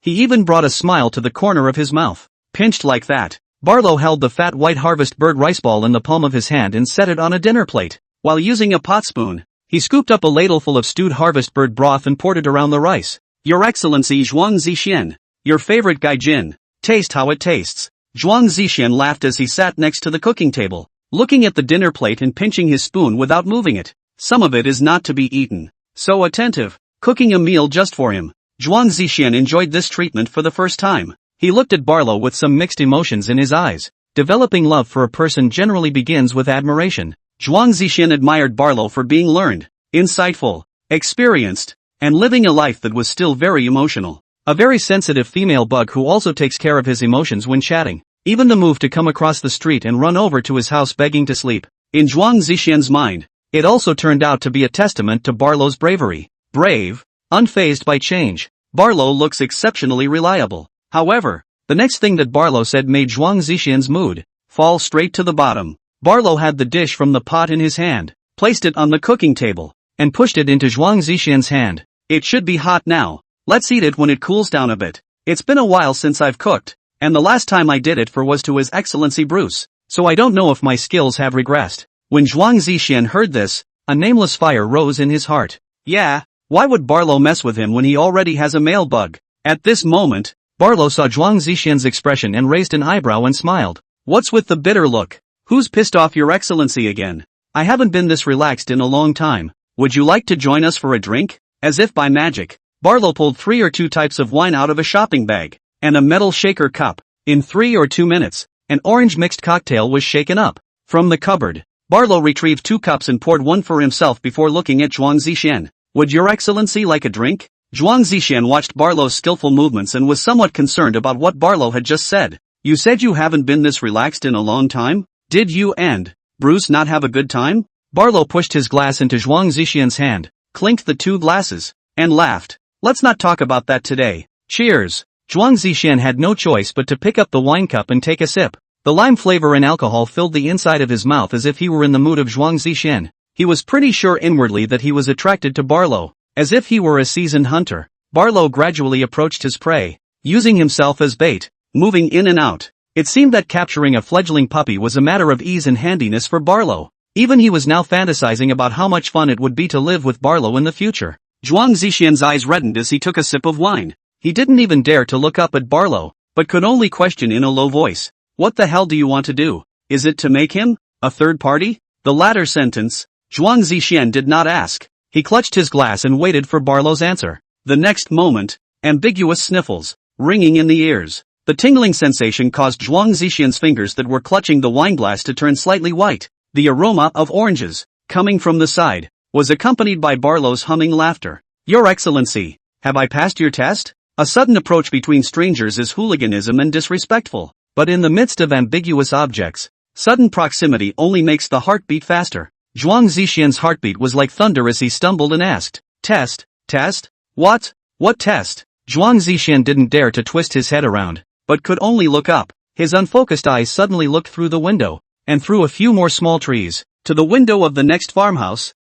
he even brought a smile to the corner of his mouth. Pinched like that, Barlow held the fat white harvest bird rice ball in the palm of his hand and set it on a dinner plate. While using a pot spoon, he scooped up a ladleful of stewed harvest bird broth and poured it around the rice. Your Excellency Zhuang Zixian, your favorite gaijin. Taste how it tastes. Zhuang Zixian laughed as he sat next to the cooking table, looking at the dinner plate and pinching his spoon without moving it. Some of it is not to be eaten. So attentive, cooking a meal just for him. Zhuang Zixian enjoyed this treatment for the first time. He looked at Barlow with some mixed emotions in his eyes. Developing love for a person generally begins with admiration. Zhuang Zixian admired Barlow for being learned, insightful, experienced, and living a life that was still very emotional. A very sensitive female bug who also takes care of his emotions when chatting. Even the move to come across the street and run over to his house begging to sleep. In Zhuang Zixian's mind, it also turned out to be a testament to Barlow's bravery. Brave, unfazed by change, Barlow looks exceptionally reliable. However, the next thing that Barlow said made Zhuang Zixian's mood fall straight to the bottom. Barlow had the dish from the pot in his hand, placed it on the cooking table, and pushed it into Zhuang Zixian's hand. It should be hot now. Let's eat it when it cools down a bit. It's been a while since I've cooked, and the last time I did it was to His Excellency Bruce, so I don't know if my skills have regressed. When Zhuang Zixian heard this, a nameless fire rose in his heart. Yeah, why would Barlow mess with him when he already has a male bug? At this moment, Barlow saw Zhuang Zixian's expression and raised an eyebrow and smiled. What's with the bitter look? Who's pissed off Your Excellency again? I haven't been this relaxed in a long time. Would you like to join us for a drink? As if by magic, Barlow pulled 3 or 2 types of wine out of a shopping bag, and a metal shaker cup. In 3 or 2 minutes, an orange mixed cocktail was shaken up. From the cupboard, Barlow retrieved 2 cups and poured one for himself before looking at Zhuang Zixian. Would Your Excellency like a drink? Zhuang Zixian watched Barlow's skillful movements and was somewhat concerned about what Barlow had just said. You said you haven't been this relaxed in a long time? Did you and Bruce not have a good time? Barlow pushed his glass into Zhuang Zixian's hand, clinked the 2 glasses, and laughed. Let's not talk about that today. Cheers. Zhuang Zishan had no choice but to pick up the wine cup and take a sip. The lime flavor and alcohol filled the inside of his mouth as if he were in the mood of Zhuang Zishan. He was pretty sure inwardly that he was attracted to Barlow. As if he were a seasoned hunter, Barlow gradually approached his prey, using himself as bait, moving in and out. It seemed that capturing a fledgling puppy was a matter of ease and handiness for Barlow. Even he was now fantasizing about how much fun it would be to live with Barlow in the future. Zhuang Zishan's eyes reddened as he took a sip of wine. He didn't even dare to look up at Barlow, but could only question in a low voice. What the hell do you want to do? Is it to make him a third party? The latter sentence, Zhuang Zishan did not ask. He clutched his glass and waited for Barlow's answer. The next moment, ambiguous sniffles, ringing in the ears. The tingling sensation caused Zhuang Zishan's fingers that were clutching the wineglass to turn slightly white. The aroma of oranges, coming from the side, was accompanied by Barlow's humming laughter. Your Excellency, have I passed your test? A sudden approach between strangers is hooliganism and disrespectful. But in the midst of ambiguous objects, sudden proximity only makes the heart beat faster. Zhuang Zishan's heartbeat was like thunder as he stumbled and asked, Test? Test? What? What test? Zhuang Zishan didn't dare to twist his head around, but could only look up. His unfocused eyes suddenly looked through the window, and through a few more small trees, to the window of the next farmhouse.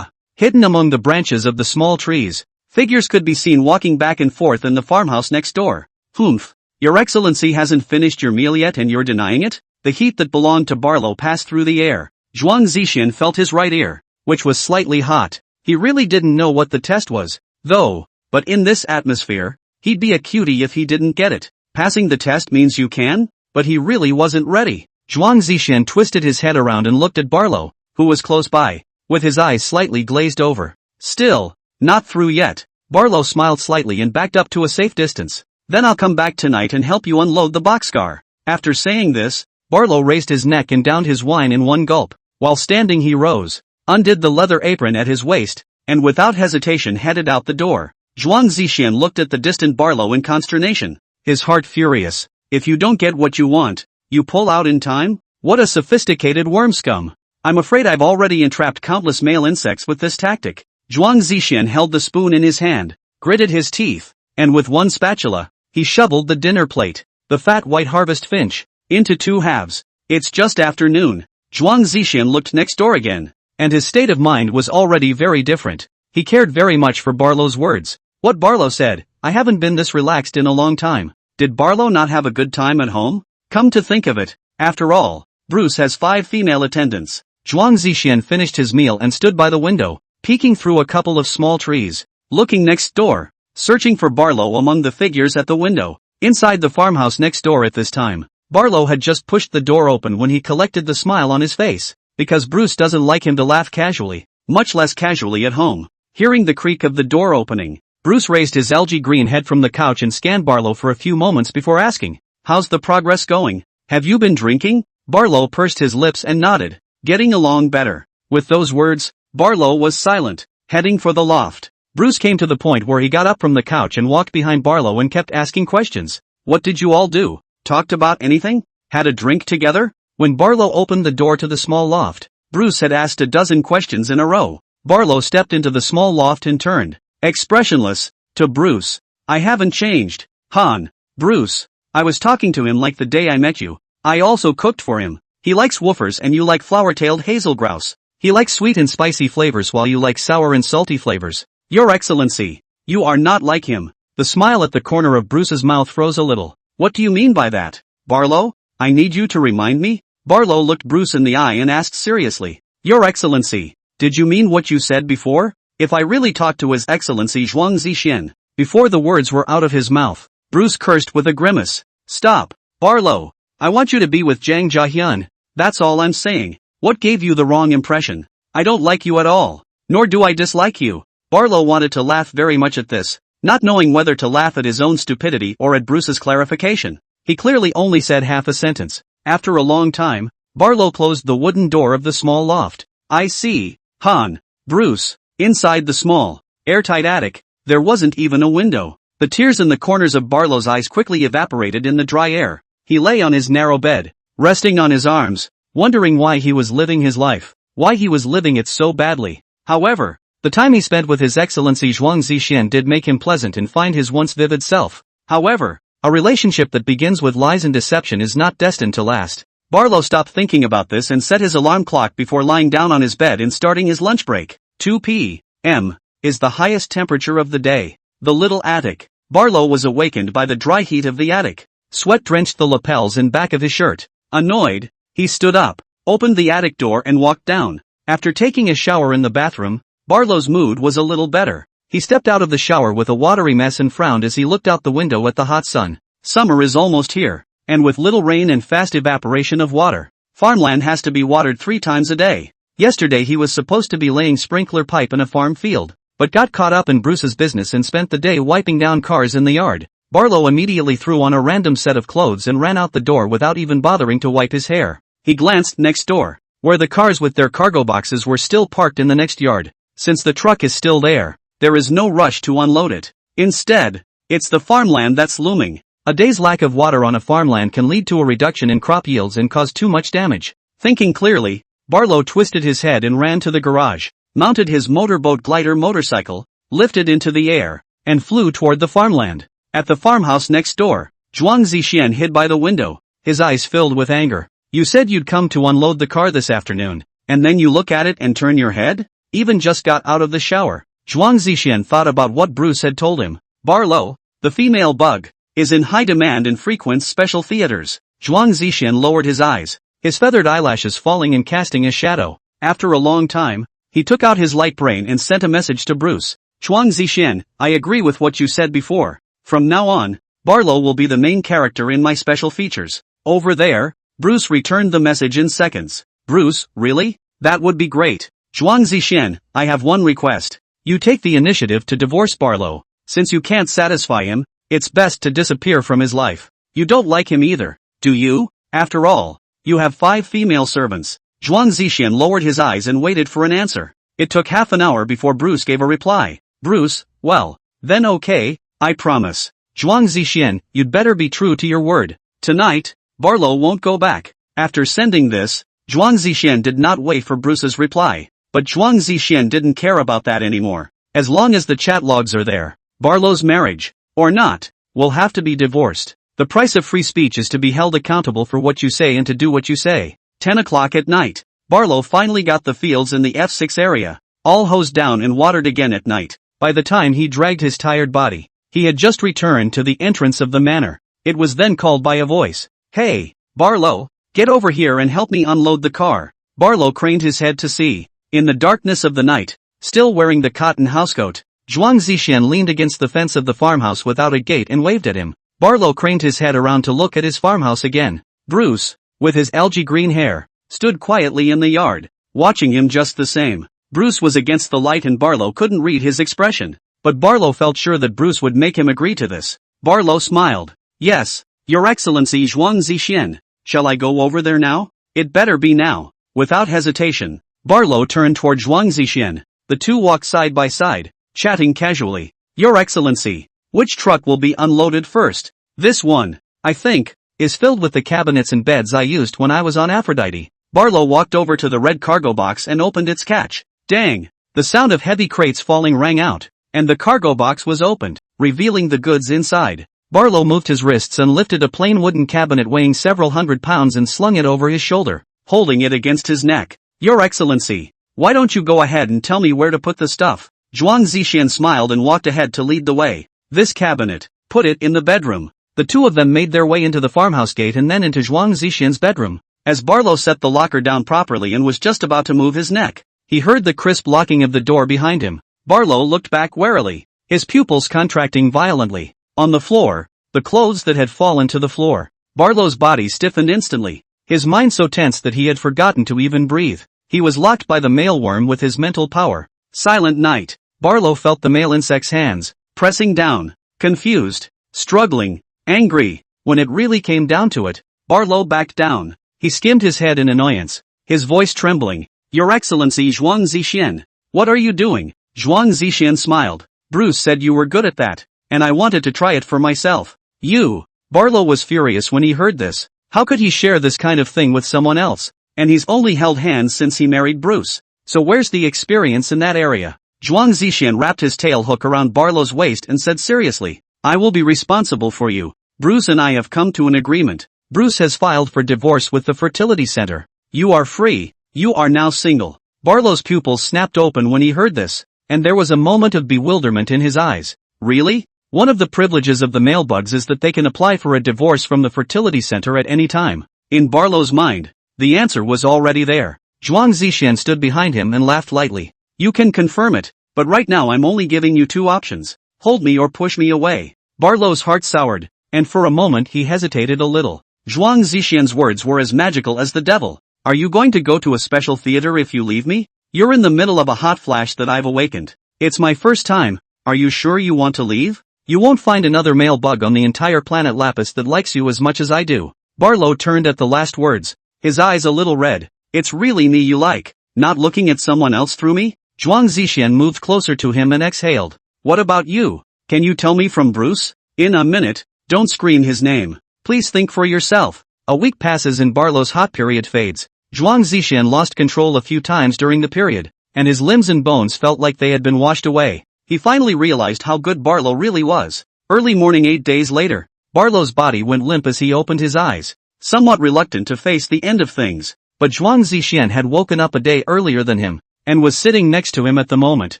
Hidden among the branches of the small trees, figures could be seen walking back and forth in the farmhouse next door. Humph. Your Excellency hasn't finished your meal yet and you're denying it? The heat that belonged to Barlow passed through the air. Zhuang Zishan felt his right ear, which was slightly hot. He really didn't know what the test was, though, but in this atmosphere, he'd be a cutie if he didn't get it. Passing the test means you can? But he really wasn't ready. Zhuang Zishan twisted his head around and looked at Barlow, who was close by, with his eyes slightly glazed over. Still, not through yet. Barlow smiled slightly and backed up to a safe distance. Then I'll come back tonight and help you unload the boxcar. After saying this, Barlow raised his neck and downed his wine in one gulp. While standing he rose, undid the leather apron at his waist, and without hesitation headed out the door. Zhuang Zishan looked at the distant Barlow in consternation, his heart furious. If you don't get what you want, you pull out in time? What a sophisticated worm scum. I'm afraid I've already entrapped countless male insects with this tactic. Zhuang Zishan held the spoon in his hand, gritted his teeth, and with one spatula, he shoveled the dinner plate, the fat white harvest finch, into 2 halves. It's just afternoon. Zhuang Zishan looked next door again, and his state of mind was already very different. He cared very much for Barlow's words. What Barlow said, I haven't been this relaxed in a long time. Did Barlow not have a good time at home? Come to think of it, after all, Bruce has 5 female attendants. Zhuang Zishan finished his meal and stood by the window, peeking through a couple of small trees, looking next door, searching for Barlow among the figures at the window. Inside the farmhouse next door at this time, Barlow had just pushed the door open when he collected the smile on his face, because Bruce doesn't like him to laugh casually, much less casually at home. Hearing the creak of the door opening, Bruce raised his algae green head from the couch and scanned Barlow for a few moments before asking, How's the progress going? Have you been drinking? Barlow pursed his lips and nodded, getting along better. With those words, Barlow was silent, heading for the loft. Bruce came to the point where he got up from the couch and walked behind Barlow and kept asking questions. What did you all do? Talked about anything? Had a drink together? When Barlow opened the door to the small loft, Bruce had asked a dozen questions in a row. Barlow stepped into the small loft and turned, expressionless, to Bruce. I haven't changed, Han. Bruce, I was talking to him like the day I met you. I also cooked for him. He likes woofers and you like flower-tailed hazel grouse. He likes sweet and spicy flavors while you like sour and salty flavors. Your Excellency, you are not like him. The smile at the corner of Bruce's mouth froze a little. What do you mean by that? Barlow, I need you to remind me? Barlow looked Bruce in the eye and asked seriously. Your Excellency, did you mean what you said before? If I really talked to His Excellency Zhuang Zishan, before the words were out of his mouth, Bruce cursed with a grimace. Stop, Barlow. I want you to be with Zhang Jiahyun. That's all I'm saying. What gave you the wrong impression? I don't like you at all. Nor do I dislike you. Barlow wanted to laugh very much at this, not knowing whether to laugh at his own stupidity or at Bruce's clarification. He clearly only said half a sentence. After a long time, Barlow closed the wooden door of the small loft. I see, Han. Bruce, inside the small, airtight attic, there wasn't even a window. The tears in the corners of Barlow's eyes quickly evaporated in the dry air. He lay on his narrow bed, resting on his arms, wondering why he was living his life, why he was living it so badly. However, The time he spent with His Excellency Zhuang Zixian did make him pleasant and find his once vivid self. However, a relationship that begins with lies and deception is not destined to last. Barlow stopped thinking about this and set his alarm clock before lying down on his bed and starting his lunch break. 2 p.m. is the highest temperature of the day. The little attic. Barlow was awakened by the dry heat of the attic. Sweat drenched the lapels and back of his shirt. Annoyed, he stood up, opened the attic door and walked down. After taking a shower in the bathroom, Barlow's mood was a little better. He stepped out of the shower with a watery mess and frowned as he looked out the window at the hot sun. Summer is almost here, and with little rain and fast evaporation of water, farmland has to be watered 3 times a day. Yesterday he was supposed to be laying sprinkler pipe in a farm field, but got caught up in Bruce's business and spent the day wiping down cars in the yard. Barlow immediately threw on a random set of clothes and ran out the door without even bothering to wipe his hair. He glanced next door, where the cars with their cargo boxes were still parked in the next yard. Since the truck is still there is no rush to unload it. Instead, it's the farmland that's looming. A day's lack of water on a farmland can lead to a reduction in crop yields and cause too much damage. Thinking clearly, Barlow twisted his head and ran to the garage, mounted his motorboat glider motorcycle, lifted into the air, and flew toward the farmland. At the farmhouse next door, Zhuang Zixian hid by the window, his eyes filled with anger. You said you'd come to unload the car this afternoon, and then you look at it and turn your head? Even just got out of the shower. Zhuang Zixian thought about what Bruce had told him. Barlow, the female bug, is in high demand and frequents special theaters. Zhuang Zixian lowered his eyes, his feathered eyelashes falling and casting a shadow. After a long time, he took out his light brain and sent a message to Bruce. Zhuang Zixian, I agree with what you said before. From now on, Barlow will be the main character in my special features. Over there, Bruce returned the message in seconds. Bruce, really? That would be great. Zhuang Zixian, I have one request. You take the initiative to divorce Barlow. Since you can't satisfy him, it's best to disappear from his life. You don't like him either, do you? After all, you have 5 female servants. Zhuang Zixian lowered his eyes and waited for an answer. It took half an hour before Bruce gave a reply. Bruce, well, then okay, I promise. Zhuang Zixian, you'd better be true to your word. Tonight, Barlow won't go back. After sending this, Zhuang Zixian did not wait for Bruce's reply. But Zhuang Zixian didn't care about that anymore. As long as the chat logs are there, Barlow's marriage, or not, will have to be divorced. The price of free speech is to be held accountable for what you say and to do what you say. 10 o'clock at night. Barlow finally got the fields in the F6 area, all hosed down and watered again at night. By the time he dragged his tired body, he had just returned to the entrance of the manor. It was then called by a voice. Hey, Barlow, get over here and help me unload the car. Barlow craned his head to see. In the darkness of the night, still wearing the cotton housecoat, Zhuang Zixian leaned against the fence of the farmhouse without a gate and waved at him. Barlow craned his head around to look at his farmhouse again. Bruce, with his algae green hair, stood quietly in the yard, watching him just the same. Bruce was against the light and Barlow couldn't read his expression. But Barlow felt sure that Bruce would make him agree to this. Barlow smiled. Yes, Your Excellency Zhuang Zixian. Shall I go over there now? It better be now. Without hesitation, Barlow turned toward Zhuang Zixian. The two walked side by side, chatting casually. Your Excellency, which truck will be unloaded first? This one, I think, is filled with the cabinets and beds I used when I was on Aphrodite. Barlow walked over to the red cargo box and opened its catch. Dang! The sound of heavy crates falling rang out, and the cargo box was opened, revealing the goods inside. Barlow moved his wrists and lifted a plain wooden cabinet weighing several hundred pounds and slung it over his shoulder, holding it against his neck. Your Excellency, why don't you go ahead and tell me where to put the stuff? Zhuang Zixian smiled and walked ahead to lead the way. This cabinet, put it in the bedroom. The two of them made their way into the farmhouse gate and then into Zhuang Zixian's bedroom. As Barlow set the locker down properly and was just about to move his neck, he heard the crisp locking of the door behind him. Barlow looked back warily, his pupils contracting violently. On the floor, the clothes that had fallen to the floor. Barlow's body stiffened instantly, his mind so tense that he had forgotten to even breathe. He was locked by the mailworm with his mental power. Silent night. Barlow felt the male insect's hands, pressing down, confused, struggling, angry. When it really came down to it, Barlow backed down. He skimmed his head in annoyance, his voice trembling. Your Excellency Zhuang Zixian, what are you doing? Zhuang Zixian smiled. Bruce said you were good at that, and I wanted to try it for myself. You. Barlow was furious when he heard this. How could he share this kind of thing with someone else? And he's only held hands since he married Bruce. So where's the experience in that area? Zhuang Zixian wrapped his tail hook around Barlow's waist and said seriously, I will be responsible for you. Bruce and I have come to an agreement. Bruce has filed for divorce with the fertility center. You are free. You are now single. Barlow's pupils snapped open when he heard this, and there was a moment of bewilderment in his eyes. Really? One of the privileges of the male bugs is that they can apply for a divorce from the fertility center at any time. In Barlow's mind, the answer was already there. Zhuang Zixian stood behind him and laughed lightly. You can confirm it, but right now I'm only giving you two options. Hold me or push me away. Barlow's heart soured, and for a moment he hesitated a little. Zhuang Zixian's words were as magical as the devil. Are you going to go to a special theater if you leave me? You're in the middle of a hot flash that I've awakened. It's my first time. Are you sure you want to leave? You won't find another male bug on the entire planet Lapis that likes you as much as I do. Barlow turned at the last words, his eyes a little red. It's really me you like, not looking at someone else through me? Zhuang Zixian moved closer to him and exhaled. What about you? Can you tell me from Bruce? In a minute. Don't scream his name. Please think for yourself. A week passes and Barlow's hot period fades. Zhuang Zixian lost control a few times during the period, and his limbs and bones felt like they had been washed away. He finally realized how good Barlow really was. Early morning 8 days later, Barlow's body went limp as he opened his eyes, somewhat reluctant to face the end of things. But Zhuang Zixian had woken up a day earlier than him, and was sitting next to him at the moment,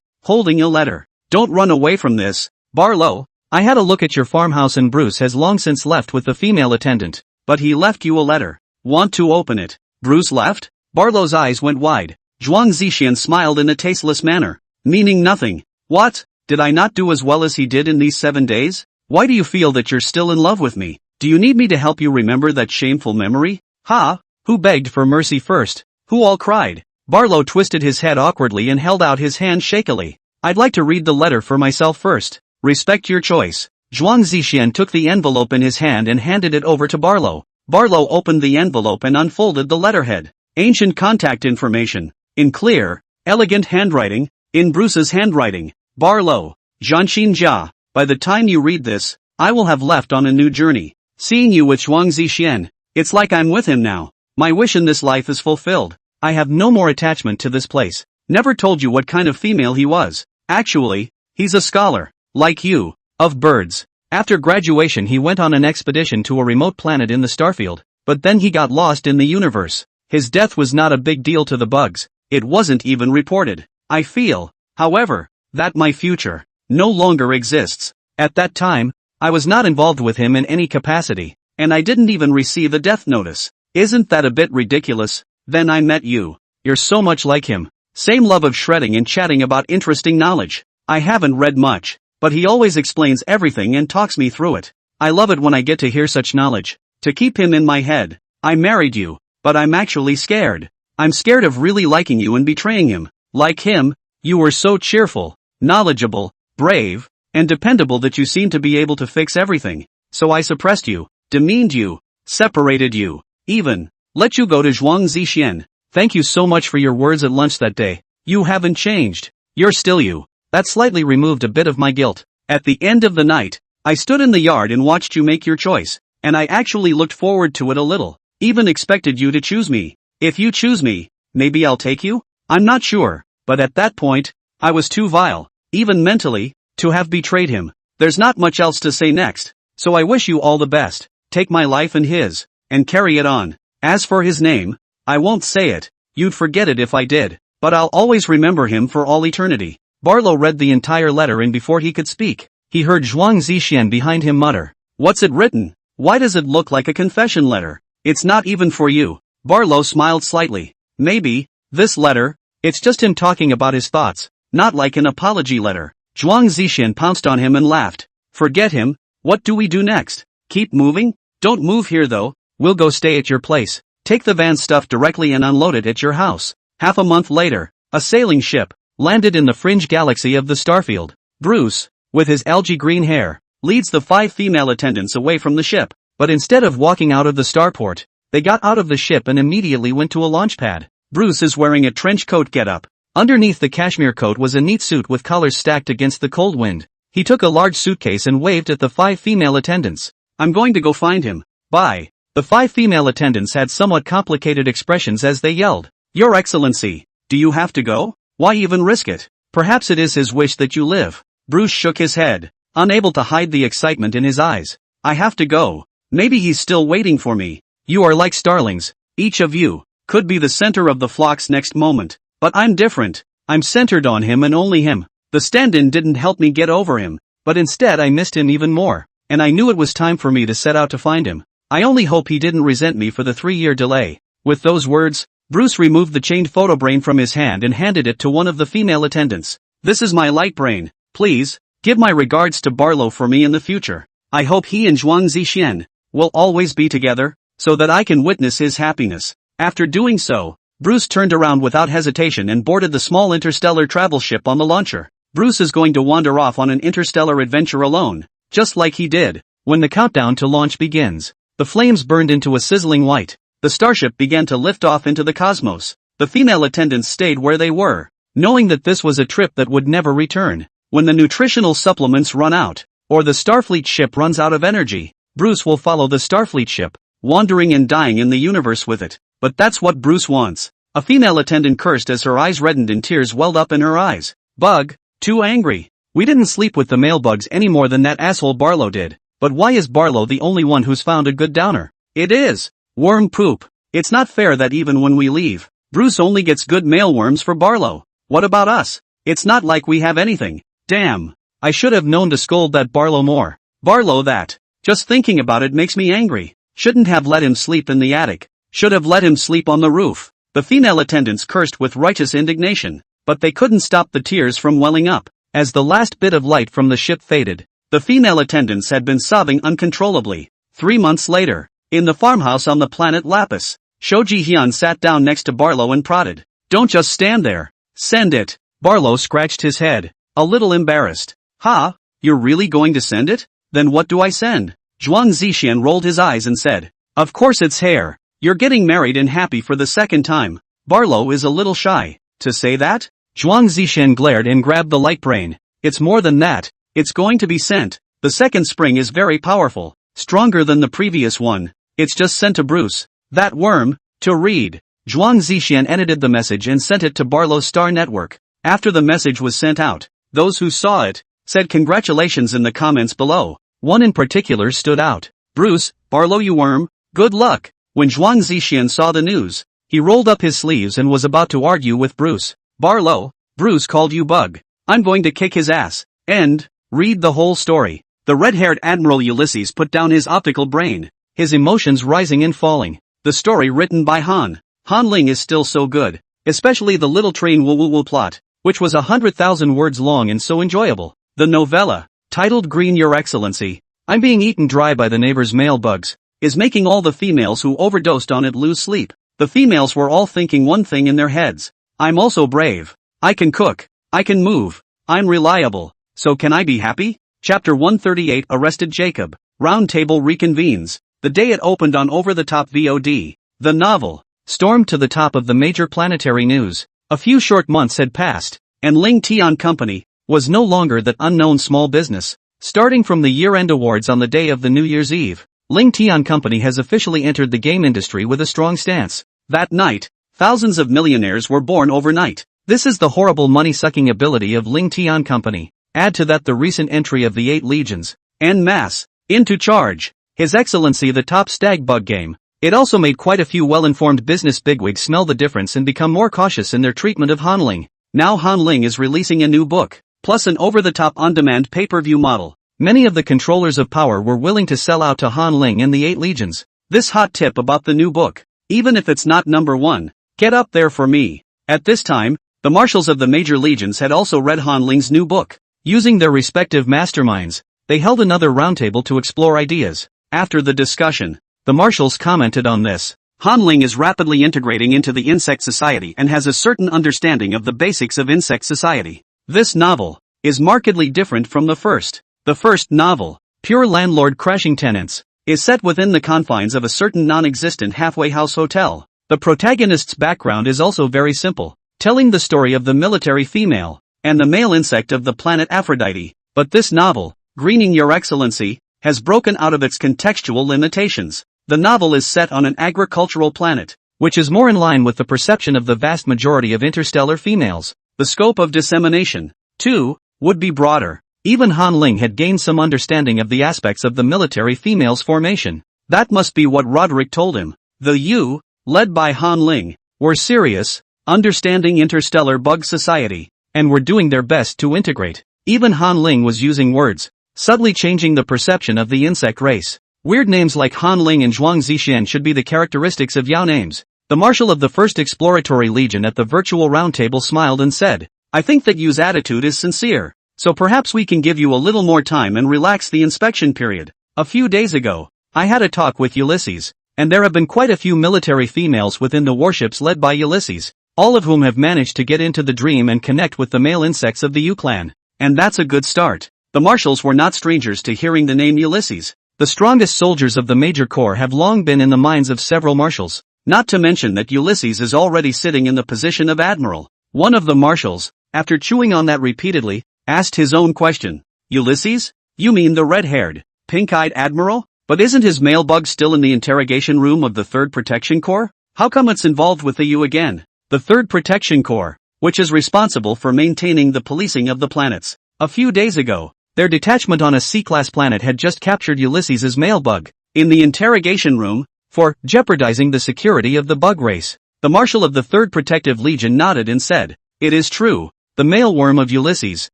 holding a letter. Don't run away from this, Barlow. I had a look at your farmhouse and Bruce has long since left with the female attendant, but he left you a letter. Want to open it? Bruce left? Barlow's eyes went wide. Zhuang Zixian smiled in a tasteless manner, meaning nothing. What? Did I not do as well as he did in these 7 days? Why do you feel that you're still in love with me? Do you need me to help you remember that shameful memory? Ha! Who begged for mercy first? Who all cried? Barlow twisted his head awkwardly and held out his hand shakily. I'd like to read the letter for myself first. Respect your choice. Zhuang Zixian took the envelope in his hand and handed it over to Barlow. Barlow opened the envelope and unfolded the letterhead. Ancient contact information. In clear, elegant handwriting, in Bruce's handwriting. Barlow, Zhanxin Jia. By the time you read this, I will have left on a new journey. Seeing you with Zhuang Zixian, it's like I'm with him now. My wish in this life is fulfilled. I have no more attachment to this place. Never told you what kind of female he was. Actually, he's a scholar, like you, of birds. After graduation he went on an expedition to a remote planet in the starfield, but then he got lost in the universe. His death was not a big deal to the bugs. It wasn't even reported. I feel, however, that my future no longer exists. At that time, I was not involved with him in any capacity, and I didn't even receive a death notice. Isn't that a bit ridiculous? Then I met you. You're so much like him. Same love of shredding and chatting about interesting knowledge. I haven't read much, but he always explains everything and talks me through it. I love it when I get to hear such knowledge. To keep him in my head, I married you, but I'm actually scared. I'm scared of really liking you and betraying him. Like him, you were so cheerful, knowledgeable, brave, and dependable that you seemed to be able to fix everything. So I suppressed you, demeaned you, separated you, even let you go to Zhuang Zixian. Thank you so much for your words at lunch that day. You haven't changed. You're still you. That slightly removed a bit of my guilt. At the end of the night, I stood in the yard and watched you make your choice, and I actually looked forward to it a little. Even expected you to choose me. If you choose me, maybe I'll take you? I'm not sure, but at that point, I was too vile, even mentally, to have betrayed him. There's not much else to say next, so I wish you all the best. Take my life and his, and carry it on. As for his name, I won't say it. You'd forget it if I did, but I'll always remember him for all eternity. Barlow read the entire letter and before he could speak, he heard Zhuang Zixian behind him mutter, "What's it written? Why does it look like a confession letter? It's not even for you." Barlow smiled slightly. Maybe, this letter, it's just him talking about his thoughts, not like an apology letter. Zhuang Zixian pounced on him and laughed. Forget him. What do we do next? Keep moving? Don't move here though. We'll go stay at your place. Take the van stuff directly and unload it at your house. Half a month later, a sailing ship landed in the fringe galaxy of the starfield. Bruce, with his algae green hair, leads the 5 female attendants away from the ship. But instead of walking out of the starport, they got out of the ship and immediately went to a launch pad. Bruce is wearing a trench coat getup. Underneath the cashmere coat was a neat suit with collars stacked against the cold wind. He took a large suitcase and waved at the 5 female attendants. I'm going to go find him. Bye. The 5 female attendants had somewhat complicated expressions as they yelled. Your Excellency, do you have to go? Why even risk it? Perhaps it is his wish that you live. Bruce shook his head, unable to hide the excitement in his eyes. I have to go. Maybe he's still waiting for me. You are like starlings. Each of you could be the center of the flock's next moment. But I'm different. I'm centered on him and only him. The stand-in didn't help me get over him, but instead I missed him even more, and I knew it was time for me to set out to find him. I only hope he didn't resent me for the 3-year delay. With those words, Bruce removed the chained photo brain from his hand and handed it to one of the female attendants. This is my light brain. Please, give my regards to Barlow for me in the future. I hope he and Zhuang Zixian will always be together, so that I can witness his happiness. After doing so, Bruce turned around without hesitation and boarded the small interstellar travel ship on the launcher. Bruce is going to wander off on an interstellar adventure alone, just like he did when the countdown to launch begins. The flames burned into a sizzling white. The starship began to lift off into the cosmos. The female attendants stayed where they were, knowing that this was a trip that would never return. When the nutritional supplements run out, or the Starfleet ship runs out of energy, Bruce will follow the Starfleet ship, wandering and dying in the universe with it. But that's what Bruce wants. A female attendant cursed as her eyes reddened and tears welled up in her eyes. Bug, too angry. We didn't sleep with the male bugs any more than that asshole Barlow did. But why is Barlow the only one who's found a good downer? It is worm poop. It's not fair that even when we leave, Bruce only gets good male worms for Barlow. What about us? It's not like we have anything. Damn. I should have known to scold that Barlow more. Barlow that. Just thinking about it makes me angry. Shouldn't have let him sleep in the attic. Should have let him sleep on the roof. The female attendants cursed with righteous indignation, but they couldn't stop the tears from welling up. As the last bit of light from the ship faded, the female attendants had been sobbing uncontrollably. 3 months later, in the farmhouse on the planet Lapis, Shoji Hyun sat down next to Barlow and prodded. Don't just stand there. Send it. Barlow scratched his head, a little embarrassed. Ha? You're really going to send it? Then what do I send? Zhuang Zixian rolled his eyes and said. Of course it's hair. You're getting married and happy for the second time. Barlow is a little shy. To say that? Zhuang Zixian glared and grabbed the light brain. It's more than that. It's going to be sent. The second spring is very powerful. Stronger than the previous one. It's just sent to Bruce. That worm. To read. Zhuang Zixian edited the message and sent it to Barlow's star network. After the message was sent out, those who saw it said congratulations in the comments below. One in particular stood out. Bruce, Barlow you worm, good luck. When Zhuang Zixian saw the news, he rolled up his sleeves and was about to argue with Bruce. Barlow, Bruce called you bug. I'm going to kick his ass. End. Read the whole story. The red-haired Admiral Ulysses put down his optical brain, his emotions rising and falling. The story written by Han Ling is still so good, especially the little train woo plot, which was 100,000 words long and so enjoyable. The novella, titled Green Your Excellency, I'm being eaten dry by the neighbor's male bugs, is making all the females who overdosed on it lose sleep. The females were all thinking one thing in their heads. I'm also brave. I can cook. I can move. I'm reliable. So can I be happy? Chapter 138 Arrested Jacob. Round Table reconvenes. The day it opened on over-the-top VOD. The novel stormed to the top of the major planetary news. A few short months had passed, and Ling Tian Company was no longer that unknown small business. Starting from the year-end awards on the day of the New Year's Eve, Ling Tian Company has officially entered the game industry with a strong stance. That night, thousands of millionaires were born overnight. This is the horrible money-sucking ability of Ling Tian Company. Add to that the recent entry of the 8 legions, en masse, into charge. His Excellency the top stag bug game. It also made quite a few well-informed business bigwigs smell the difference and become more cautious in their treatment of Han Ling. Now Han Ling is releasing a new book, plus an over-the-top on-demand pay-per-view model. Many of the controllers of power were willing to sell out to Han Ling and the 8 legions. This hot tip about the new book, even if it's not number 1, get up there for me. At this time, the marshals of the major legions had also read Han Ling's new book. Using their respective masterminds, they held another roundtable to explore ideas. After the discussion, the marshals commented on this. Han Ling is rapidly integrating into the insect society and has a certain understanding of the basics of insect society. This novel is markedly different from the first. The first novel, Pure Landlord Crashing Tenants, is set within the confines of a certain non-existent halfway house hotel. The protagonist's background is also very simple, telling the story of the military female and the male insect of the planet Aphrodite. But this novel, Greening Your Excellency, has broken out of its contextual limitations. The novel is set on an agricultural planet, which is more in line with the perception of the vast majority of interstellar females. The scope of dissemination, 2, would be broader. Even Han Ling had gained some understanding of the aspects of the military female's formation. That must be what Roderick told him. The U, led by Han Ling, were serious, understanding interstellar bug society, and were doing their best to integrate. Even Han Ling was using words, subtly changing the perception of the insect race. Weird names like Han Ling and Zhuang Zixian should be the characteristics of Yao names. The Marshal of the 1st Exploratory Legion at the virtual roundtable smiled and said, I think that Yu's attitude is sincere, so perhaps we can give you a little more time and relax the inspection period. A few days ago, I had a talk with Ulysses, and there have been quite a few military females within the warships led by Ulysses, all of whom have managed to get into the dream and connect with the male insects of the U clan. And that's a good start. The marshals were not strangers to hearing the name Ulysses. The strongest soldiers of the Major Corps have long been in the minds of several marshals, not to mention that Ulysses is already sitting in the position of admiral. One of the marshals, after chewing on that repeatedly, asked his own question. Ulysses? You mean the red-haired, pink-eyed admiral? But isn't his male bug still in the interrogation room of the 3rd Protection Corps? How come it's involved with the U again? The 3rd Protection Corps, which is responsible for maintaining the policing of the planets. A few days ago, their detachment on a C-class planet had just captured Ulysses's male bug in the interrogation room for jeopardizing the security of the bug race. The Marshal of the 3rd Protective Legion nodded and said, It is true, the male worm of Ulysses,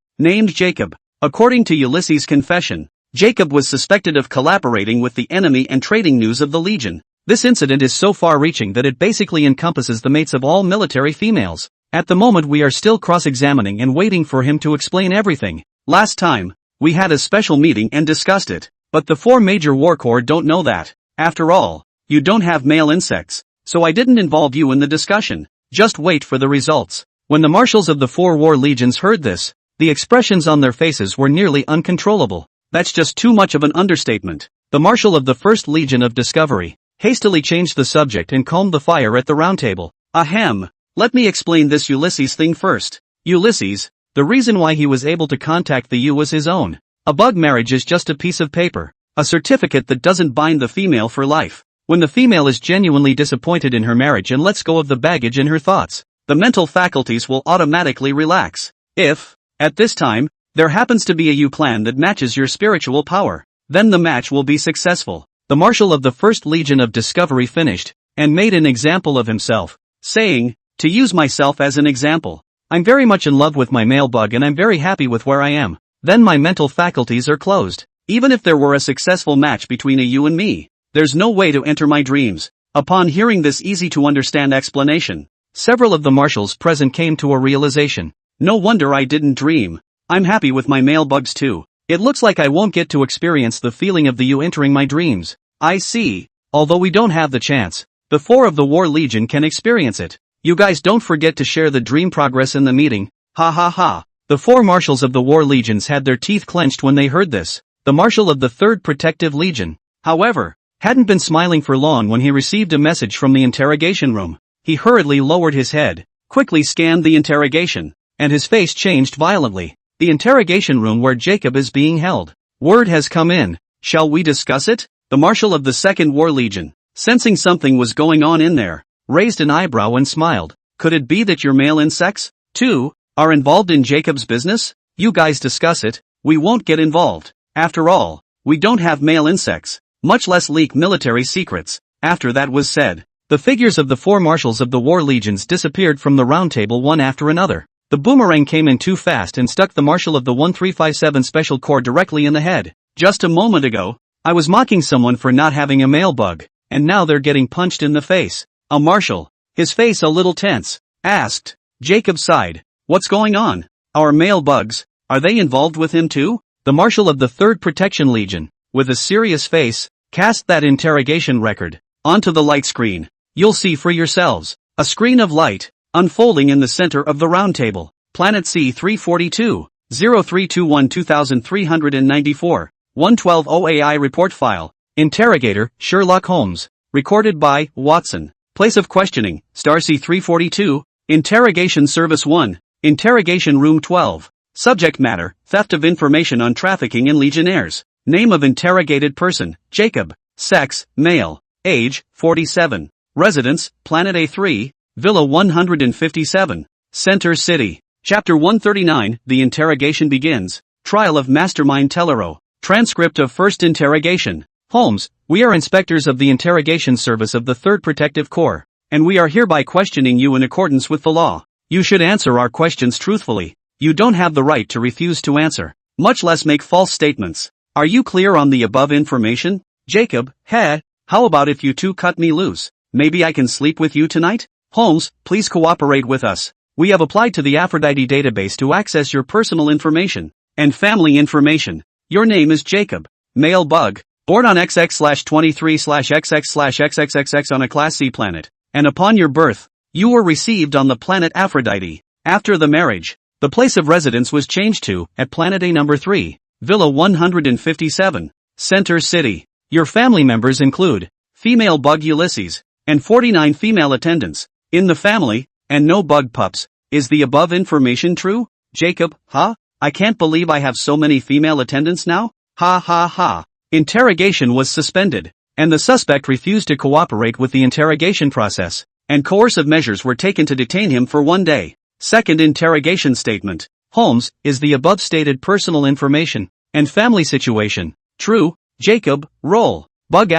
named Jacob. According to Ulysses' confession, Jacob was suspected of collaborating with the enemy and trading news of the Legion. This incident is so far-reaching that it basically encompasses the mates of all military females. At the moment we are still cross-examining and waiting for him to explain everything. Last time, we had a special meeting and discussed it, but the 4 major war corps don't know that. After all, you don't have male insects, so I didn't involve you in the discussion. Just wait for the results. When the marshals of the 4 war legions heard this, the expressions on their faces were nearly uncontrollable. That's just too much of an understatement. The Marshal of the 1st Legion of Discovery hastily changed the subject and calmed the fire at the roundtable. Ahem, let me explain this Ulysses thing first. Ulysses, the reason why he was able to contact the U was his own. A bug marriage is just a piece of paper, a certificate that doesn't bind the female for life. When the female is genuinely disappointed in her marriage and lets go of the baggage in her thoughts, the mental faculties will automatically relax. If, at this time, there happens to be a U clan that matches your spiritual power, then the match will be successful. The Marshal of the 1st Legion of Discovery finished, and made an example of himself, saying, to use myself as an example, I'm very much in love with my male bug and I'm very happy with where I am. Then my mental faculties are closed. Even if there were a successful match between a you and me, there's no way to enter my dreams. Upon hearing this easy-to-understand explanation, several of the marshals present came to a realization. No wonder I didn't dream. I'm happy with my male bugs too. It looks like I won't get to experience the feeling of the you entering my dreams. I see. Although we don't have the chance, the 4 of the War Legion can experience it. You guys don't forget to share the dream progress in the meeting. Ha ha ha. The 4 marshals of the War Legions had their teeth clenched when they heard this. The Marshal of the 3rd Protective Legion, however, hadn't been smiling for long when he received a message from the interrogation room. He hurriedly lowered his head, quickly scanned the interrogation, and his face changed violently. The interrogation room where Jacob is being held. Word has come in. Shall we discuss it? The Marshal of the 2nd War Legion, sensing something was going on in there, raised an eyebrow and smiled. Could it be that your male insects, too, are involved in Jacob's business? You guys discuss it, we won't get involved. After all, we don't have male insects, much less leak military secrets. After that was said, the figures of the 4 marshals of the War Legions disappeared from the roundtable one after another. The boomerang came in too fast and stuck the Marshal of the 1357 Special Corps directly in the head. Just a moment ago, I was mocking someone for not having a male bug, and now they're getting punched in the face. A marshal, his face a little tense, asked. Jacob sighed. What's going on? Our male bugs, are they involved with him too? The Marshal of the 3rd Protection Legion, with a serious face, cast that interrogation record onto the light screen. You'll see for yourselves. A screen of light, unfolding in the center of the roundtable. Planet C-342, 0321-2394, 112 OAI report file. Interrogator, Sherlock Holmes. Recorded by, Watson. Place of questioning, Star C-342. Interrogation Service 1. Interrogation Room 12. Subject matter, theft of information on trafficking in Legionnaires. Name of interrogated person, Jacob. Sex, male. Age, 47. Residence, Planet A3. Villa 157. Center City. Chapter 139, The Interrogation Begins. Trial of Mastermind Tellero. Transcript of First Interrogation. Holmes, we are inspectors of the Interrogation Service of the 3rd Protective Corps, and we are hereby questioning you in accordance with the law. You should answer our questions truthfully. You don't have the right to refuse to answer, much less make false statements. Are you clear on the above information? Jacob, how about if you two cut me loose? Maybe I can sleep with you tonight? Holmes, please cooperate with us. We have applied to the Aphrodite database to access your personal information and family information. Your name is Jacob. Male bug. Born on XX/23/XX/XXXX on a Class C planet. And upon your birth, you were received on the planet Aphrodite. After the marriage, the place of residence was changed to, at Planet A number 3, Villa 157, Center City. Your family members include female bug Ulysses, and 49 female attendants, in the family, and no bug pups. Is the above information true? Jacob, I can't believe I have so many female attendants now? Ha. Interrogation was suspended, and the suspect refused to cooperate with the interrogation process, and coercive measures were taken to detain him for 1 day. Second interrogation statement. Holmes, is the above stated personal information and family situation true? Jacob, roll. Bug ********.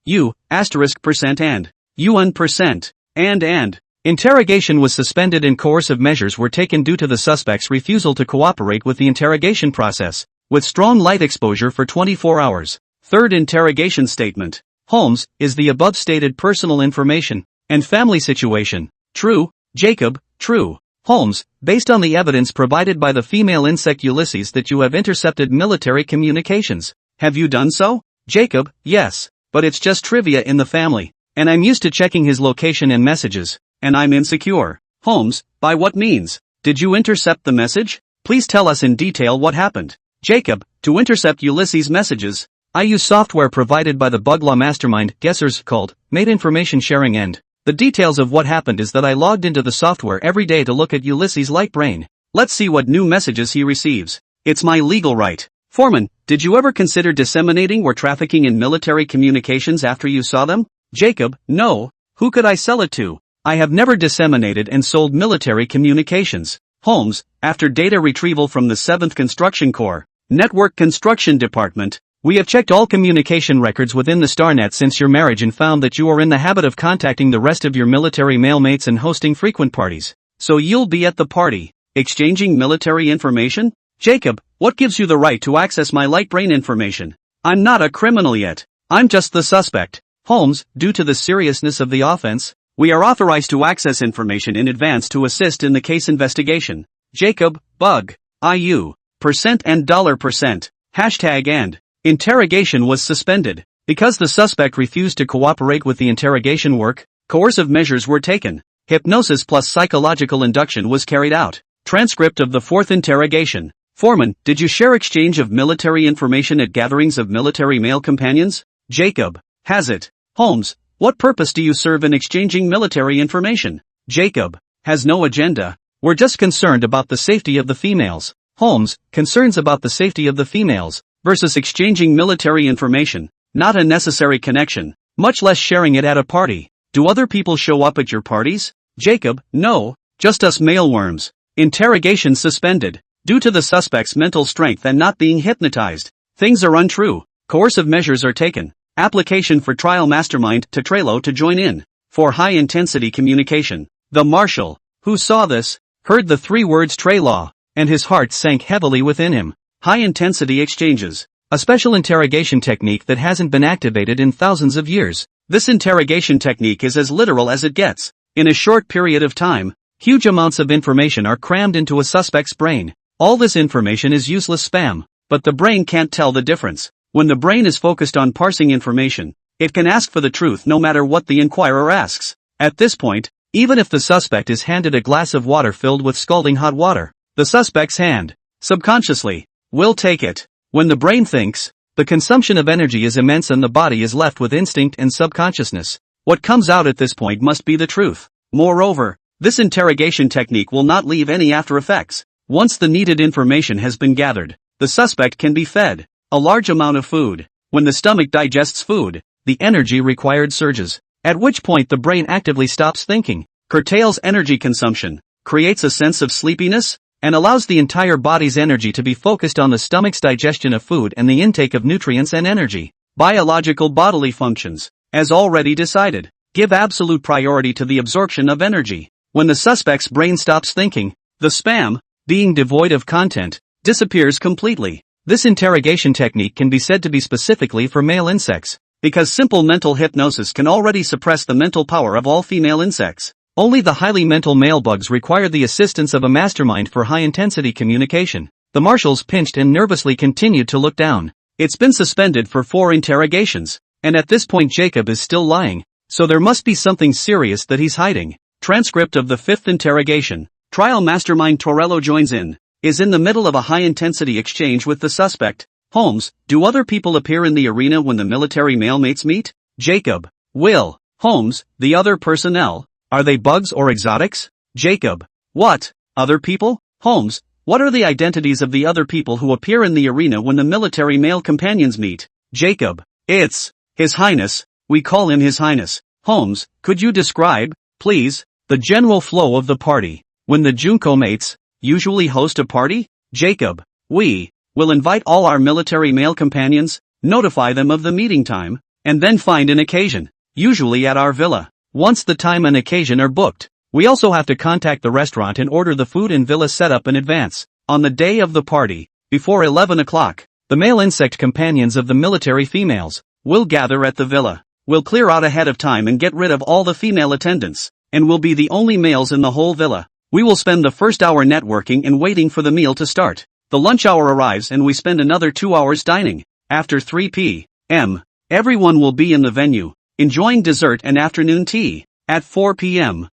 You, %% and. UN %. And. Interrogation was suspended and coercive measures were taken due to the suspect's refusal to cooperate with the interrogation process, with strong light exposure for 24 hours. Third interrogation statement. Holmes, is the above stated personal information and family situation true? Jacob, true. Holmes, based on the evidence provided by the female insect Ulysses that you have intercepted military communications. Have you done so? Jacob, yes, but it's just trivia in the family, and I'm used to checking his location and messages, and I'm insecure. Holmes, by what means did you intercept the message? Please tell us in detail what happened. Jacob, to intercept Ulysses' messages, I use software provided by the bug law mastermind guessers called Made Information Sharing End. The details of what happened is that I logged into the software every day to look at Ulysses' light brain. Let's see what new messages he receives. It's my legal right. Foreman, did you ever consider disseminating or trafficking in military communications after you saw them? Jacob, no. Who could I sell it to? I have never disseminated and sold military communications. Holmes, after data retrieval from the 7th Construction Corps, Network Construction Department, we have checked all communication records within the StarNet since your marriage and found that you are in the habit of contacting the rest of your military male mates and hosting frequent parties. So you'll be at the party, exchanging military information? Jacob, what gives you the right to access my light brain information? I'm not a criminal yet. I'm just the suspect. Holmes, due to the seriousness of the offense, we are authorized to access information in advance to assist in the case investigation. Jacob, bug, IU, % and $%, hashtag and. Interrogation was suspended. Because the suspect refused to cooperate with the interrogation work, coercive measures were taken. Hypnosis plus psychological induction was carried out. Transcript of the 4th interrogation. Foreman, did you share exchange of military information at gatherings of military male companions? Jacob, has it. Holmes, what purpose do you serve in exchanging military information? Jacob, has no agenda. We're just concerned about the safety of the females. Holmes, concerns about the safety of the females versus exchanging military information, not a necessary connection, much less sharing it at a party. Do other people show up at your parties? Jacob, no, just us maleworms. Interrogation suspended. Due to the suspect's mental strength and not being hypnotized, things are untrue. Coercive measures are taken. Application for trial mastermind to Trello to join in. For high-intensity communication. The marshal, who saw this, heard the 3 words Trey Law, and his heart sank heavily within him. High-intensity exchanges. A special interrogation technique that hasn't been activated in thousands of years. This interrogation technique is as literal as it gets. In a short period of time, huge amounts of information are crammed into a suspect's brain. All this information is useless spam, but the brain can't tell the difference. When the brain is focused on parsing information, it can ask for the truth no matter what the inquirer asks. At this point, even if the suspect is handed a glass of water filled with scalding hot water, the suspect's hand, subconsciously, will take it. When the brain thinks, the consumption of energy is immense and the body is left with instinct and subconsciousness. What comes out at this point must be the truth. Moreover, this interrogation technique will not leave any after effects. Once the needed information has been gathered, the suspect can be fed a large amount of food. When the stomach digests food, the energy required surges, at which point the brain actively stops thinking, curtails energy consumption. creates a sense of sleepiness, and allows the entire body's energy to be focused on the stomach's digestion of food and the intake of nutrients and energy. Biological bodily functions. As already decided, give absolute priority to the absorption of energy. When the suspect's brain stops thinking, the spam, being devoid of content, disappears completely. This interrogation technique can be said to be specifically for male insects, because simple mental hypnosis can already suppress the mental power of all female insects. Only the highly mental male bugs require the assistance of a mastermind for high-intensity communication. The marshals pinched and nervously continued to look down. It's been suspended for 4 interrogations, and at this point Jacob is still lying, so there must be something serious that he's hiding. Transcript of the 5th interrogation. Trial mastermind Torello joins in, is in the middle of a high-intensity exchange with the suspect. Holmes, do other people appear in the arena when the military male mates meet? Jacob. Will. Holmes, the other personnel. Are they bugs or exotics? Jacob. What? Other people? Holmes, what are the identities of the other people who appear in the arena when the military male companions meet? Jacob. It's His Highness. We call him His Highness. Holmes, could you describe, please, the general flow of the party? When the Junko mates usually host a party? Jacob. We will invite all our military male companions, notify them of the meeting time, and then find an occasion, usually at our villa. Once the time and occasion are booked, we also have to contact the restaurant and order the food and villa set up in advance. On the day of the party, before 11 o'clock, the male insect companions of the military females will gather at the villa. We'll clear out ahead of time and get rid of all the female attendants, and we'll be the only males in the whole villa. We will spend the first hour networking and waiting for the meal to start. The lunch hour arrives and we spend another 2 hours dining. After 3 p.m., everyone will be in the venue, enjoying dessert and afternoon tea. At 4 p.m.,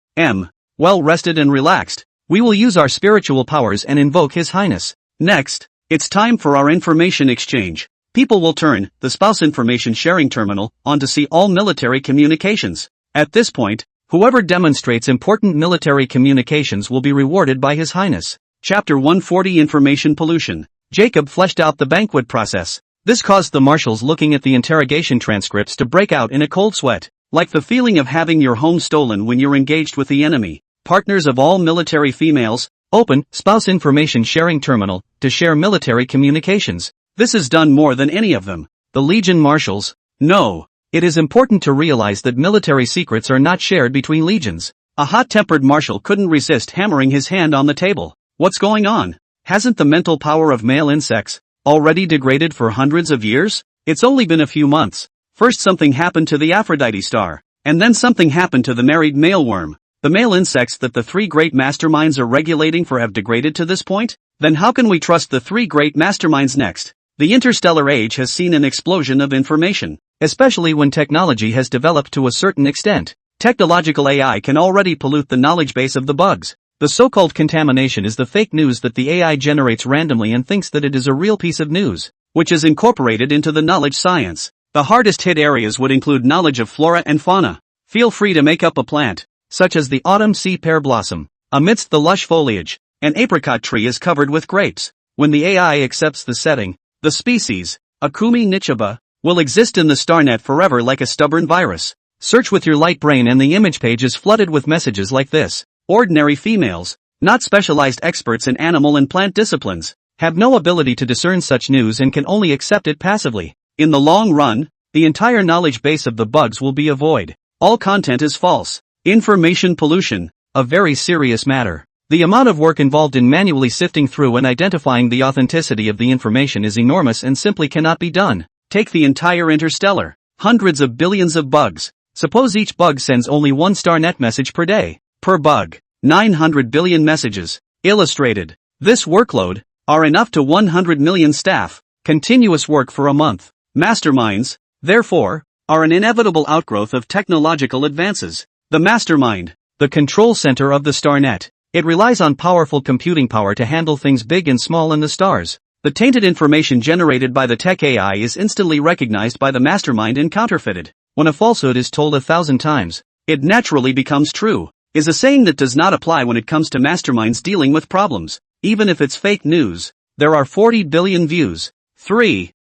well rested and relaxed, we will use our spiritual powers and invoke His Highness. Next, it's time for our information exchange. People will turn the spouse information sharing terminal on to see all military communications. At this point, whoever demonstrates important military communications will be rewarded by His Highness. Chapter 140 Information Pollution. Jacob fleshed out the banquet process. This caused the marshals looking at the interrogation transcripts to break out in a cold sweat, like the feeling of having your home stolen when you're engaged with the enemy. Partners of all military females, open spouse information sharing terminal to share military communications. This is done more than any of them. The Legion marshals. No. It is important to realize that military secrets are not shared between legions. A hot-tempered marshal couldn't resist hammering his hand on the table. What's going on? Hasn't the mental power of male insects already degraded for hundreds of years? It's only been a few months. First something happened to the Aphrodite star, and then something happened to the married mealworm. The male insects that the 3 great masterminds are regulating for have degraded to this point? Then how can we trust the 3 great masterminds next? The interstellar age has seen an explosion of information, especially when technology has developed to a certain extent. Technological AI can already pollute the knowledge base of the bugs. The so-called contamination is the fake news that the AI generates randomly and thinks that it is a real piece of news, which is incorporated into the knowledge science. The hardest hit areas would include knowledge of flora and fauna. Feel free to make up a plant, such as the autumn sea pear blossom. Amidst the lush foliage, an apricot tree is covered with grapes. When the AI accepts the setting, the species, Akumi nichiba, will exist in the starnet forever like a stubborn virus. Search with your light brain and the image page is flooded with messages like this. Ordinary females, not specialized experts in animal and plant disciplines, have no ability to discern such news and can only accept it passively. In the long run, the entire knowledge base of the bugs will be a void. All content is false. Information pollution, a very serious matter. The amount of work involved in manually sifting through and identifying the authenticity of the information is enormous and simply cannot be done. Take the entire interstellar, hundreds of billions of bugs. Suppose each bug sends only 1 StarNet message per day. Per bug, 900 billion messages. Illustrated. This workload are enough to 100 million staff. Continuous work for a month. Masterminds, therefore, are an inevitable outgrowth of technological advances. The mastermind, the control center of the StarNet. It relies on powerful computing power to handle things big and small in the stars. The tainted information generated by the tech AI is instantly recognized by the mastermind and counterfeited. When a falsehood is told 1,000 times, it naturally becomes true. Is a saying that does not apply when it comes to masterminds dealing with problems. Even if it's fake news, there are 40 billion views, 5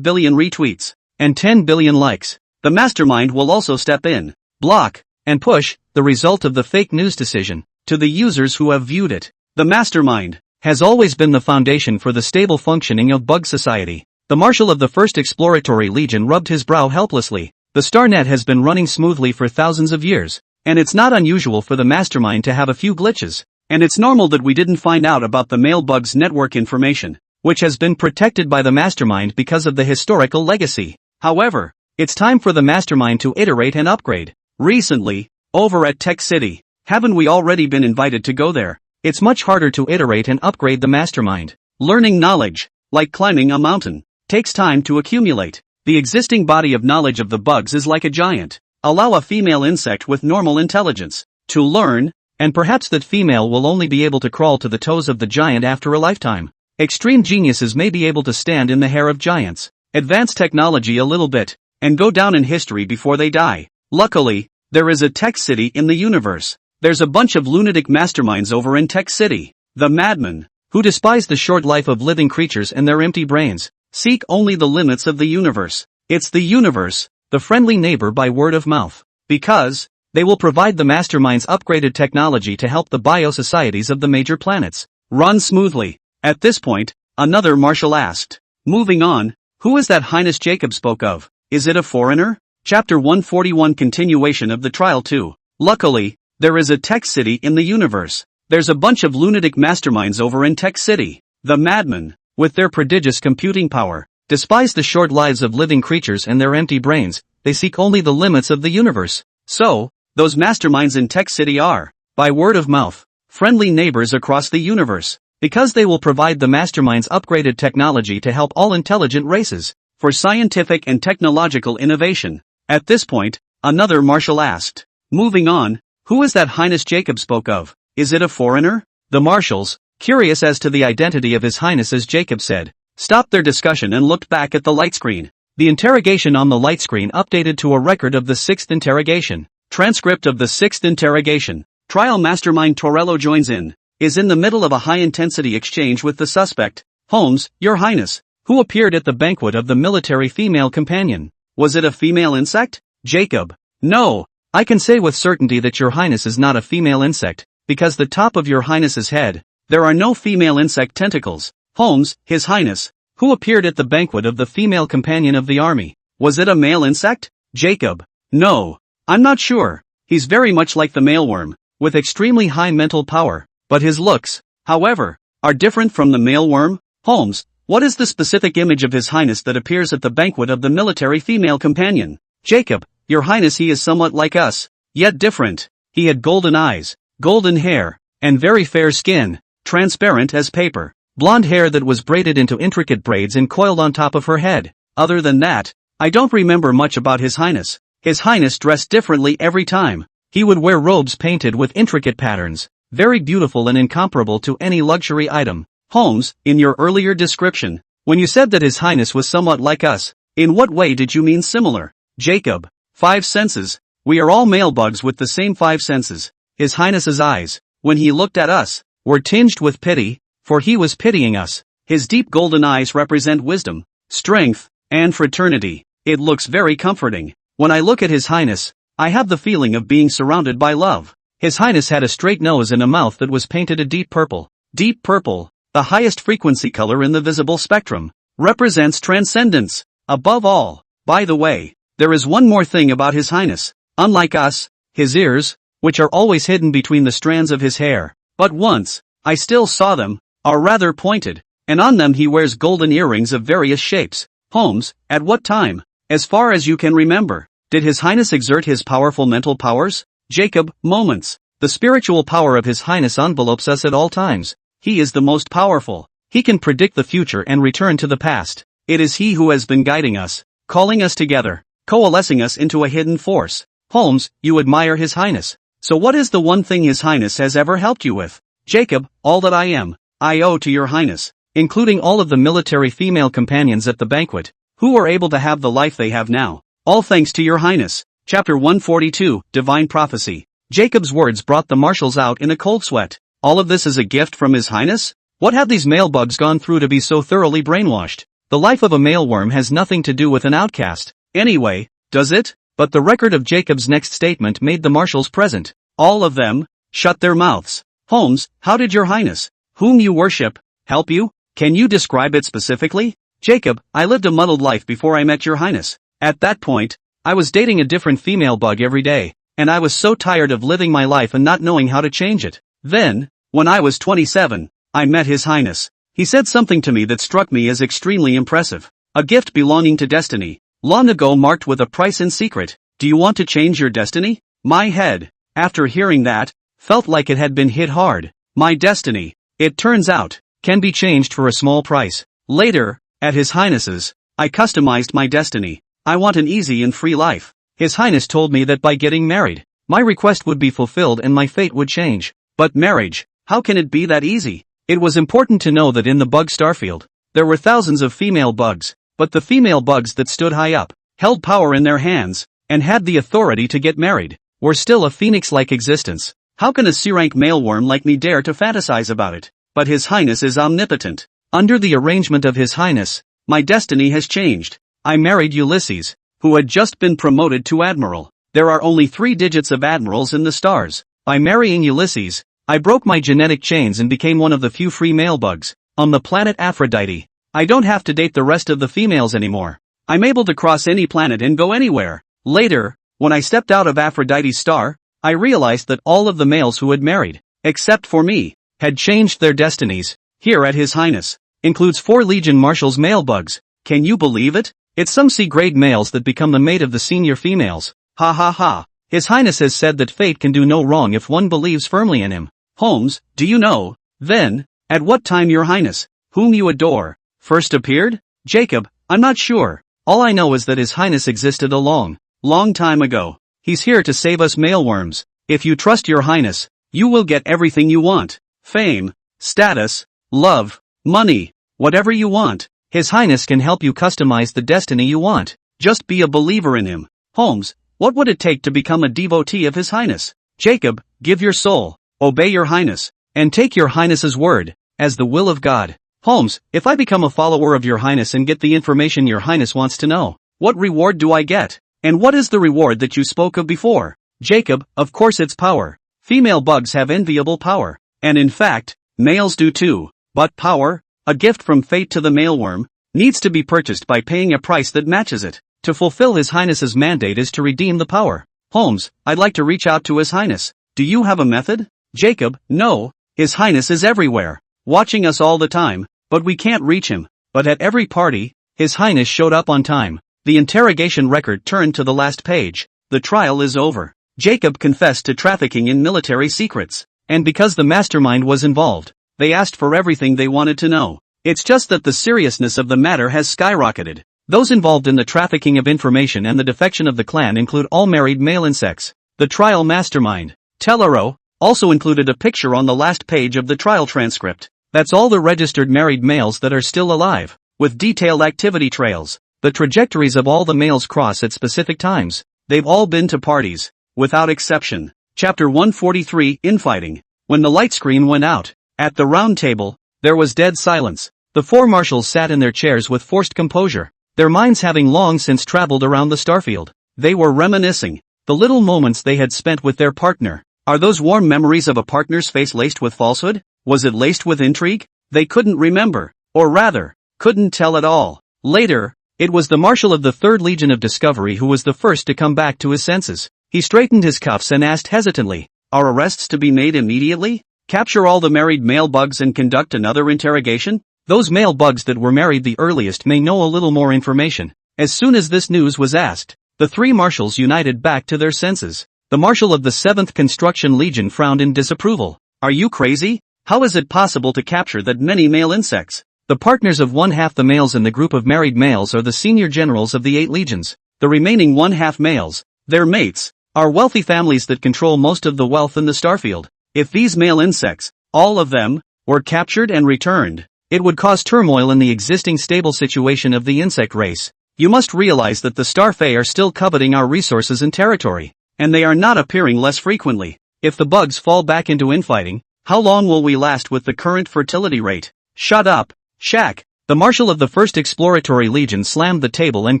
billion retweets, and 10 billion likes. The mastermind will also step in, block, and push the result of the fake news decision. to the users who have viewed it. The mastermind has always been the foundation for the stable functioning of bug society. The marshal of the First Exploratory Legion rubbed his brow helplessly. The StarNet has been running smoothly for thousands of years, and it's not unusual for the mastermind to have a few glitches. And it's normal that we didn't find out about the mailbug's network information, which has been protected by the mastermind because of the historical legacy. However, it's time for the mastermind to iterate and upgrade. Recently, over at Tech City, haven't we already been invited to go there? It's much harder to iterate and upgrade the mastermind. Learning knowledge, like climbing a mountain, takes time to accumulate. The existing body of knowledge of the bugs is like a giant. Allow a female insect with normal intelligence to learn, and perhaps that female will only be able to crawl to the toes of the giant after a lifetime. Extreme geniuses may be able to stand in the hair of giants, advance technology a little bit, and go down in history before they die. Luckily, there is a Tech City in the universe. There's a bunch of lunatic masterminds over in Tech City. The madmen, who despise the short life of living creatures and their empty brains, seek only the limits of the universe. It's the universe, the friendly neighbor by word of mouth. Because they will provide the mastermind's upgraded technology to help the bio-societies of the major planets run smoothly. At this point, another marshal asked. Moving on, who is that Highness Jacob spoke of? Is it a foreigner? Chapter 141 Continuation of the Trial 2. Luckily, there is a Tech City in the universe. There's a bunch of lunatic masterminds over in Tech City. The madmen, with their prodigious computing power, despise the short lives of living creatures and their empty brains. They seek only the limits of the universe. So, those masterminds in Tech City are, by word of mouth, friendly neighbors across the universe, because they will provide the mastermind's upgraded technology to help all intelligent races, for scientific and technological innovation. At this point, another marshal asked. Moving on, who is that Highness Jacob spoke of? Is it a foreigner? The marshals, curious as to the identity of His Highness as Jacob said, stopped their discussion and looked back at the light screen. The interrogation on the light screen updated to a record of the 6th interrogation. Transcript of the 6th interrogation. Trial Mastermind Torello joins in, is in the middle of a high-intensity exchange with the suspect, Holmes, Your Highness, who appeared at the banquet of the military female companion. Was it a female insect? Jacob. No, I can say with certainty that Your Highness is not a female insect, because the top of Your Highness's head, there are no female insect tentacles. Holmes, His Highness, who appeared at the banquet of the female companion of the army. Was it a male insect? Jacob. No, I'm not sure. He's very much like the mealworm, with extremely high mental power, but his looks, however, are different from the mealworm. Holmes, what is the specific image of His Highness that appears at the banquet of the military female companion? Jacob, Your Highness, he is somewhat like us, yet different. He had golden eyes, golden hair, and very fair skin, transparent as paper, blonde hair that was braided into intricate braids and coiled on top of her head. Other than that, I don't remember much about His Highness. His Highness dressed differently every time. He would wear robes painted with intricate patterns, very beautiful and incomparable to any luxury item. Holmes, in your earlier description, when you said that His Highness was somewhat like us, in what way did you mean similar? Jacob. 5 senses. We are all male bugs with the same 5 senses. His Highness's eyes, when he looked at us, were tinged with pity, for he was pitying us. His deep golden eyes represent wisdom, strength, and fraternity. It looks very comforting. When I look at His Highness, I have the feeling of being surrounded by love. His Highness had a straight nose and a mouth that was painted a deep purple. Deep purple, the highest frequency color in the visible spectrum, represents transcendence. Above all, by the way, there is one more thing about His Highness. Unlike us, his ears, which are always hidden between the strands of his hair, but once, I still saw them, are rather pointed, and on them he wears golden earrings of various shapes. Holmes, at what time, as far as you can remember, did His Highness exert his powerful mental powers? Jacob, moments. The spiritual power of His Highness envelopes us at all times. He is the most powerful. He can predict the future and return to the past. It is He who has been guiding us, calling us together, coalescing us into a hidden force. Holmes, you admire His Highness. So what is the one thing His Highness has ever helped you with? Jacob, all that I am, I owe to Your Highness, including all of the military female companions at the banquet, who were able to have the life they have now. All thanks to Your Highness. Chapter 142, Divine Prophecy. Jacob's words brought the marshals out in a cold sweat. All of this is a gift from His Highness? What have these male bugs gone through to be so thoroughly brainwashed? The life of a mealworm has nothing to do with an outcast. Anyway, does it? But the record of Jacob's next statement made the marshals present, all of them, shut their mouths. Holmes, how did your highness, whom you worship, help you? Can you describe it specifically? Jacob, I lived a muddled life before I met your highness. At that point, I was dating a different female bug every day, and I was so tired of living my life and not knowing how to change it. Then, when I was 27, I met his highness. He said something to me that struck me as extremely impressive. A gift belonging to destiny, long ago marked with a price in secret. Do you want to change your destiny? My head, after hearing that, felt like it had been hit hard. My destiny, it turns out, can be changed for a small price. Later, at His Highness's, I customized my destiny. I want an easy and free life. His Highness told me that by getting married, my request would be fulfilled and my fate would change. But marriage, how can it be that easy? It was important to know that in the bug starfield, there were thousands of female bugs, but the female bugs that stood high up, held power in their hands, and had the authority to get married, were still a phoenix-like existence. How can a C-rank maleworm like me dare to fantasize about it? But His Highness is omnipotent. Under the arrangement of His Highness, my destiny has changed. I married Ulysses, who had just been promoted to admiral. There are only 3 digits of admirals in the stars. By marrying Ulysses, I broke my genetic chains and became one of the few free male bugs on the planet Aphrodite. I don't have to date the rest of the females anymore. I'm able to cross any planet and go anywhere. Later, when I stepped out of Aphrodite's star, I realized that all of the males who had married, except for me, had changed their destinies. Here at His Highness, includes 4 Legion Marshals male bugs. Can you believe it? It's some C-grade males that become the mate of the senior females. Ha ha ha. His Highness has said that fate can do no wrong if one believes firmly in him. Holmes, do you know, then, at what time your Highness, whom you adore, first appeared? Jacob, I'm not sure. All I know is that His Highness existed a long time ago. He's here to save us maleworms. If you trust your Highness, you will get everything you want. Fame, status, love, money, whatever you want. His Highness can help you customize the destiny you want. Just be a believer in him. Holmes, what would it take to become a devotee of His Highness? Jacob, give your soul, obey your Highness, and take your Highness's word as the will of God. Holmes, if I become a follower of your Highness and get the information your Highness wants to know, what reward do I get? And what is the reward that you spoke of before? Jacob, of course it's power. Female bugs have enviable power. And in fact, males do too. But power, a gift from fate to the maleworm, needs to be purchased by paying a price that matches it. To fulfill His Highness's mandate is to redeem the power. Holmes, I'd like to reach out to His Highness. Do you have a method? Jacob, no. His Highness is everywhere, watching us all the time, but we can't reach him. But at every party, His Highness showed up on time. The interrogation record turned to the last page. The trial is over. Jacob confessed to trafficking in military secrets. And because the mastermind was involved, they asked for everything they wanted to know. It's just that the seriousness of the matter has skyrocketed. Those involved in the trafficking of information and the defection of the clan include all married male insects. The trial mastermind, Tellero, also included a picture on the last page of the trial transcript. That's all the registered married males that are still alive, with detailed activity trails. The trajectories of all the males cross at specific times. They've all been to parties, without exception. Chapter 143, Infighting. When the light screen went out, at the round table, there was dead silence. The 4 marshals sat in their chairs with forced composure, their minds having long since traveled around the starfield. They were reminiscing the little moments they had spent with their partner. Are those warm memories of a partner's face laced with falsehood? Was it laced with intrigue? They couldn't remember, or rather, couldn't tell at all. Later, it was the Marshal of the 3rd Legion of Discovery who was the first to come back to his senses. He straightened his cuffs and asked hesitantly, are arrests to be made immediately? Capture all the married male bugs and conduct another interrogation? Those male bugs that were married the earliest may know a little more information. As soon as this news was asked, the 3 marshals united back to their senses. The Marshal of the 7th Construction Legion frowned in disapproval. Are you crazy? How is it possible to capture that many male insects? The partners of 1/2 the males in the group of married males are the senior generals of the 8 legions. The remaining 1/2 males, their mates, are wealthy families that control most of the wealth in the starfield. If these male insects, all of them, were captured and returned, it would cause turmoil in the existing stable situation of the insect race. You must realize that the Starfae are still coveting our resources and territory, and they are not appearing less frequently. If the bugs fall back into infighting, how long will we last with the current fertility rate? Shut up, Shaq. The Marshal of the 1st Exploratory Legion slammed the table and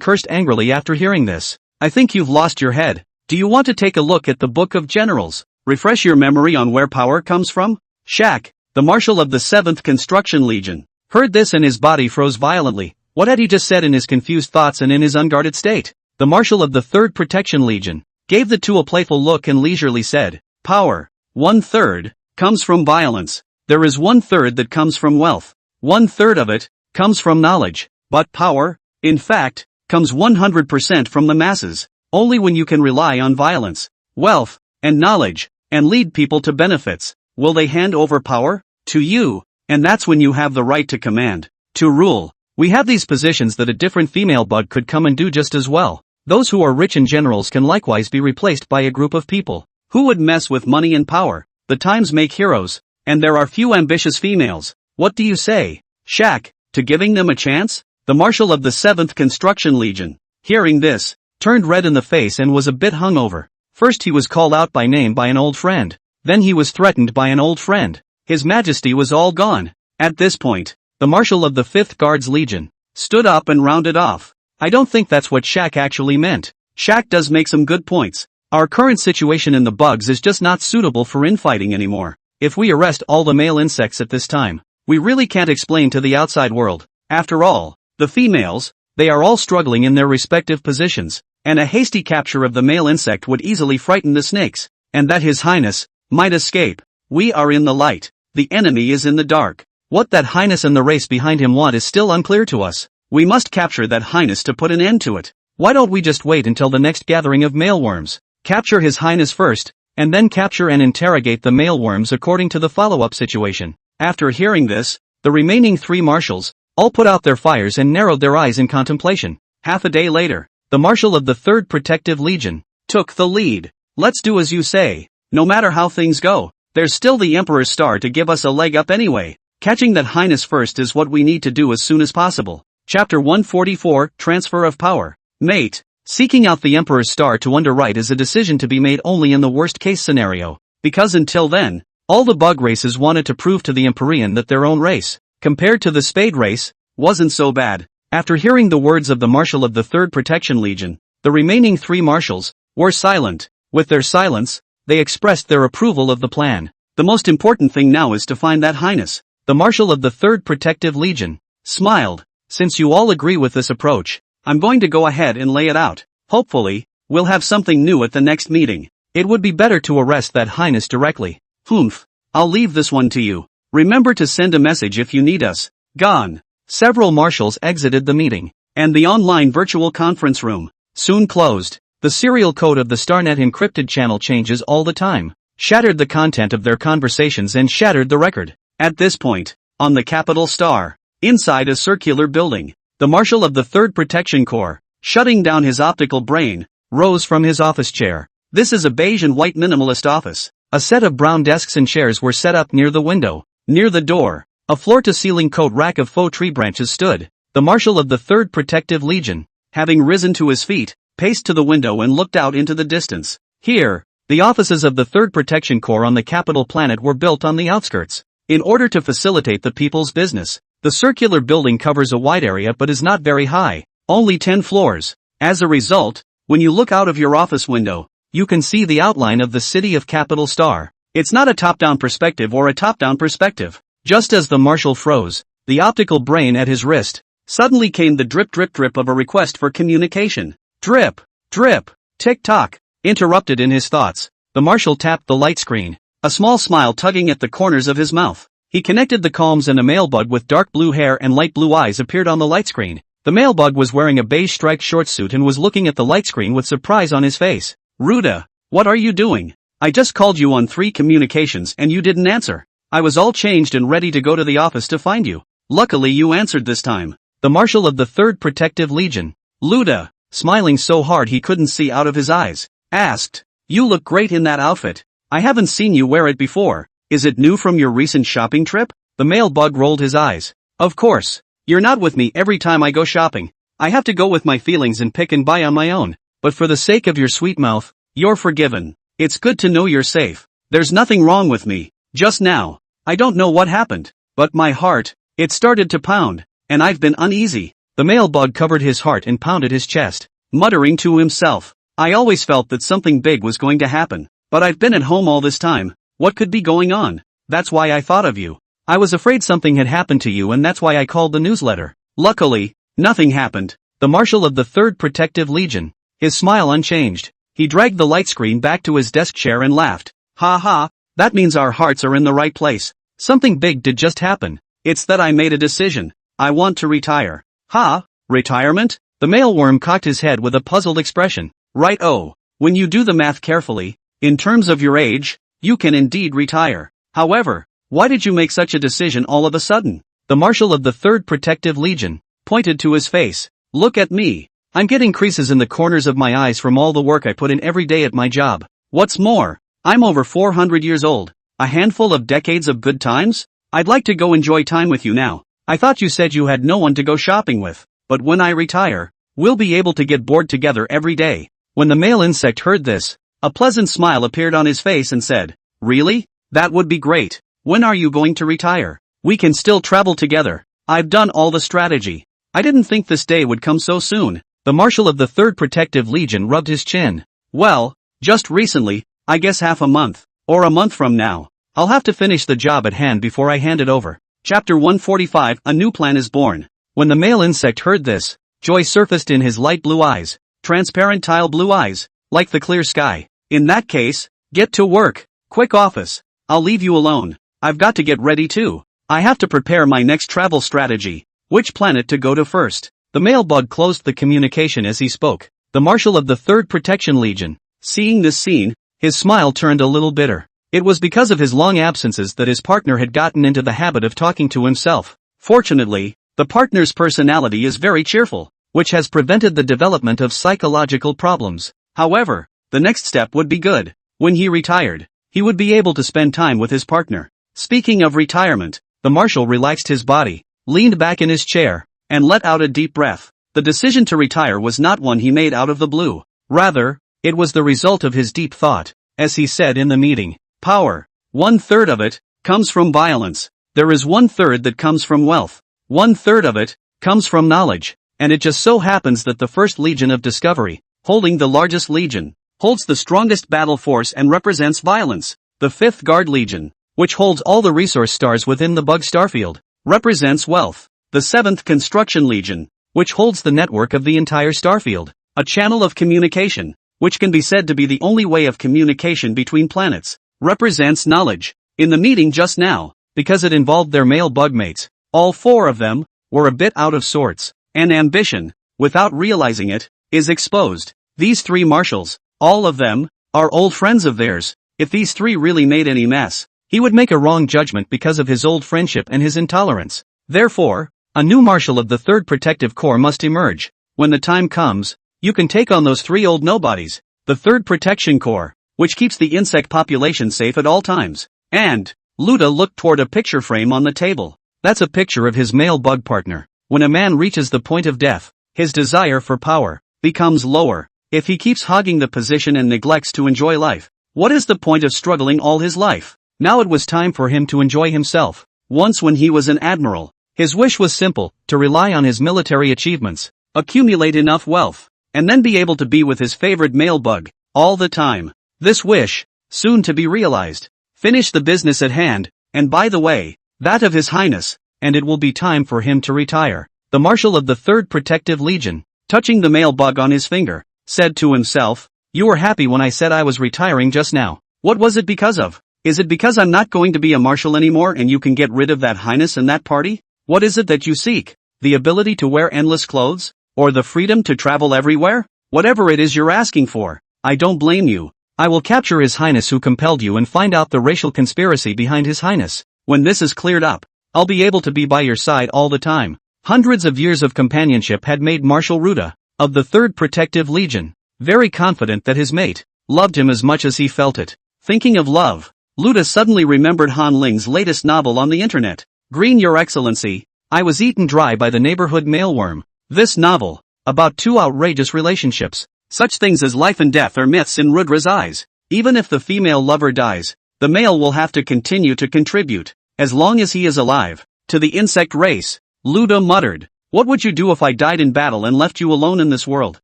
cursed angrily after hearing this. I think you've lost your head. Do you want to take a look at the Book of Generals? refresh your memory on where power comes from? Shaq, the Marshal of the 7th Construction Legion, heard this and his body froze violently. What had he just said in his confused thoughts and in his unguarded state? The Marshal of the 3rd Protection Legion gave the two a playful look and leisurely said, power, 1/3, comes from violence. There is 1/3 that comes from wealth. 1/3 of it comes from knowledge. But power, in fact, comes 100% from the masses. Only when you can rely on violence, wealth, and knowledge, and lead people to benefits, will they hand over power to you, and that's when you have the right to command, to rule. We have these positions that a different female bug could come and do just as well. Those who are rich and generals can likewise be replaced by a group of people who would mess with money and power. The times make heroes, and there are few ambitious females. What do you say, Shaq, to giving them a chance? The Marshal of the 7th Construction Legion, hearing this, turned red in the face and was a bit hungover. First he was called out by name by an old friend. Then he was threatened by an old friend. His majesty was all gone. At this point, the Marshal of the 5th Guards Legion stood up and rounded off. I don't think that's what Shaq actually meant. Shaq does make some good points. Our current situation in the bugs is just not suitable for infighting anymore. If we arrest all the male insects at this time, we really can't explain to the outside world. After all, the females, they are all struggling in their respective positions, and a hasty capture of the male insect would easily frighten the snakes, and that His Highness might escape. We are in the light. The enemy is in the dark. What that Highness and the race behind him want is still unclear to us. We must capture that Highness to put an end to it. Why don't we just wait until the next gathering of maleworms? Capture His Highness first, and then capture and interrogate the maleworms according to the follow-up situation. After hearing this, the remaining 3 marshals all put out their fires and narrowed their eyes in contemplation. Half a day later, the Marshal of the 3rd Protective Legion took the lead. Let's do as you say. No matter how things go, there's still the Emperor's star to give us a leg up anyway. Catching that Highness first is what we need to do as soon as possible. Chapter 144, Transfer of Power. Mate, seeking out the Emperor's star to underwrite is a decision to be made only in the worst-case scenario, because until then, all the bug races wanted to prove to the Empyrean that their own race, compared to the Spade race, wasn't so bad. After hearing the words of the Marshal of the 3rd Protection Legion, the remaining 3 marshals were silent. With their silence, they expressed their approval of the plan. The most important thing now is to find that Highness. The Marshal of the 3rd Protective Legion smiled. Since you all agree with this approach, I'm going to go ahead and lay it out. Hopefully, we'll have something new at the next meeting. It would be better to arrest that Highness directly. Humph, I'll leave this one to you. Remember to send a message if you need us. Gone. Several marshals exited the meeting, and the online virtual conference room soon closed. The serial code of the StarNet encrypted channel changes all the time, shattered the content of their conversations and shattered the record. At this point, on the Capital Star, inside a circular building, the Marshal of the 3rd Protection Corps, shutting down his optical brain, rose from his office chair. This is a beige and white minimalist office. A set of brown desks and chairs were set up near the window. Near the door, a floor-to-ceiling coat rack of faux tree branches stood. The Marshal of the 3rd Protective Legion, having risen to his feet, paced to the window and looked out into the distance. Here, the offices of the 3rd Protection Corps on the capital planet were built on the outskirts. In order to facilitate the people's business, the circular building covers a wide area but is not very high, only 10 floors. As a result, when you look out of your office window, you can see the outline of the city of Capital Star. It's not a top-down perspective or a top-down perspective. Just as the Marshal froze, the optical brain at his wrist, suddenly came the drip drip drip of a request for communication. Drip, drip, tick-tock. Interrupted in his thoughts, the Marshal tapped the light screen, a small smile tugging at the corners of his mouth. He connected the comms and a male bug with dark blue hair and light blue eyes appeared on the light screen. The male bug was wearing a beige striped short suit and was looking at the light screen with surprise on his face. Ruda, what are you doing? I just called you on 3 communications and you didn't answer. I was all changed and ready to go to the office to find you. Luckily you answered this time. The Marshal of the 3rd Protective Legion, Luda, smiling so hard he couldn't see out of his eyes, asked, "You look great in that outfit. I haven't seen you wear it before. Is it new from your recent shopping trip?" The male bug rolled his eyes. "Of course. You're not with me every time I go shopping. I have to go with my feelings and pick and buy on my own. But for the sake of your sweet mouth, you're forgiven. It's good to know you're safe. There's nothing wrong with me. Just now, I don't know what happened, but my heart, it started to pound, and I've been uneasy." The male bug covered his heart and pounded his chest, muttering to himself, "I always felt that something big was going to happen. But I've been at home all this time. What could be going on? That's why I thought of you. I was afraid something had happened to you and that's why I called the newsletter. Luckily, nothing happened. The Marshal of the 3rd Protective Legion. His smile unchanged. He dragged the light screen back to his desk chair and laughed. Ha ha, that means our hearts are in the right place. Something big did just happen. It's that I made a decision. I want to retire. Ha, retirement? The mailworm cocked his head with a puzzled expression. Right, oh. When you do the math carefully, in terms of your age, you can indeed retire. However, why did you make such a decision all of a sudden? The Marshal of the 3rd Protective Legion pointed to his face. Look at me. I'm getting creases in the corners of my eyes from all the work I put in every day at my job. What's more, I'm over 400 years old. A handful of decades of good times? I'd like to go enjoy time with you now. I thought you said you had no one to go shopping with. But when I retire, we'll be able to get bored together every day. When the male insect heard this, a pleasant smile appeared on his face and said, Really? That would be great. When are you going to retire? We can still travel together. I've done all the strategy. I didn't think this day would come so soon. The Marshal of the 3rd Protective Legion rubbed his chin. Well, just recently, I guess half a month, or a month from now. I'll have to finish the job at hand before I hand it over. Chapter 145, A New Plan is Born. When the male insect heard this, joy surfaced in his light blue eyes. Transparent tile blue eyes, like the clear sky. In that case, get to work. Quick office. I'll leave you alone. I've got to get ready too. I have to prepare my next travel strategy. Which planet to go to first? The male bug closed the communication as he spoke. The Marshal of the 3rd Protection Legion. Seeing this scene, his smile turned a little bitter. It was because of his long absences that his partner had gotten into the habit of talking to himself. Fortunately, the partner's personality is very cheerful, which has prevented the development of psychological problems. However, the next step would be good. When he retired, he would be able to spend time with his partner. Speaking of retirement, the Marshal relaxed his body, leaned back in his chair, and let out a deep breath. The decision to retire was not one he made out of the blue. Rather, it was the result of his deep thought. As he said in the meeting, power, 1/3 of it, comes from violence. There is 1/3 that comes from wealth. 1/3 of it, comes from knowledge. And it just so happens that the 1st Legion of Discovery, holding the largest legion, holds the strongest battle force and represents violence. The 5th Guard Legion, which holds all the resource stars within the bug starfield, represents wealth. The 7th Construction Legion, which holds the network of the entire starfield, a channel of communication, which can be said to be the only way of communication between planets, represents knowledge. In the meeting just now, because it involved their male bug mates, all 4 of them were a bit out of sorts, and ambition, without realizing it, is exposed. These 3 marshals, all of them, are old friends of theirs. If these 3 really made any mess, he would make a wrong judgment because of his old friendship and his intolerance. Therefore, a new Marshal of the 3rd Protective Corps must emerge. When the time comes, you can take on those 3 old nobodies. The 3rd Protection Corps, which keeps the insect population safe at all times. And, Luda looked toward a picture frame on the table. That's a picture of his male bug partner. When a man reaches the point of death, his desire for power becomes lower. If he keeps hogging the position and neglects to enjoy life, what is the point of struggling all his life? Now it was time for him to enjoy himself. Once when he was an admiral, his wish was simple, to rely on his military achievements, accumulate enough wealth, and then be able to be with his favorite male bug, all the time. This wish, soon to be realized, finish the business at hand, and by the way, that of His Highness, and it will be time for him to retire. The Marshal of the 3rd Protective Legion, touching the male bug on his finger, said to himself, You were happy when I said I was retiring just now. What was it because of? Is it because I'm not going to be a marshal anymore and you can get rid of that highness and that party? What is it that you seek? The ability to wear endless clothes? Or the freedom to travel everywhere? Whatever it is you're asking for, I don't blame you. I will capture His Highness who compelled you and find out the racial conspiracy behind His Highness. When this is cleared up, I'll be able to be by your side all the time. Hundreds of years of companionship had made Marshal Ruda, of the 3rd Protective Legion, very confident that his mate loved him as much as he felt it. Thinking of love, Luda suddenly remembered Han Ling's latest novel on the internet. Green Your Excellency, I was eaten dry by the neighborhood mailworm. This novel, about 2 outrageous relationships. Such things as life and death are myths in Rudra's eyes. Even if the female lover dies, the male will have to continue to contribute, as long as he is alive, to the insect race. Luda muttered, What would you do if I died in battle and left you alone in this world?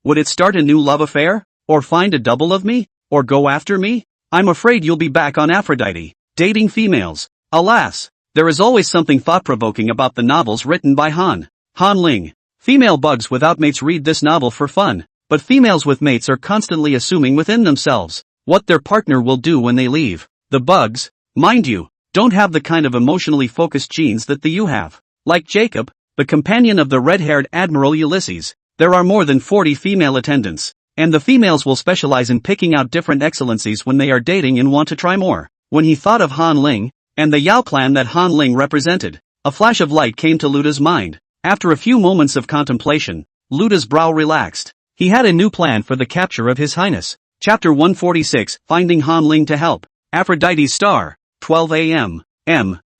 Would it start a new love affair? Or find a double of me? Or go after me? I'm afraid you'll be back on Aphrodite, dating females. Alas, there is always something thought-provoking about the novels written by Han Ling. Female bugs without mates read this novel for fun, but females with mates are constantly assuming within themselves what their partner will do when they leave. The bugs, mind you, don't have the kind of emotionally focused genes that the you have. Like Jacob, the companion of the red-haired Admiral Ulysses, there are more than 40 female attendants, and the females will specialize in picking out different excellencies when they are dating and want to try more. When he thought of Han Ling, and the Yao clan that Han Ling represented, a flash of light came to Luda's mind. After a few moments of contemplation, Luda's brow relaxed. He had a new plan for the capture of His Highness. Chapter 146, Finding Han Ling to Help. Aphrodite's Star, 12 a.m.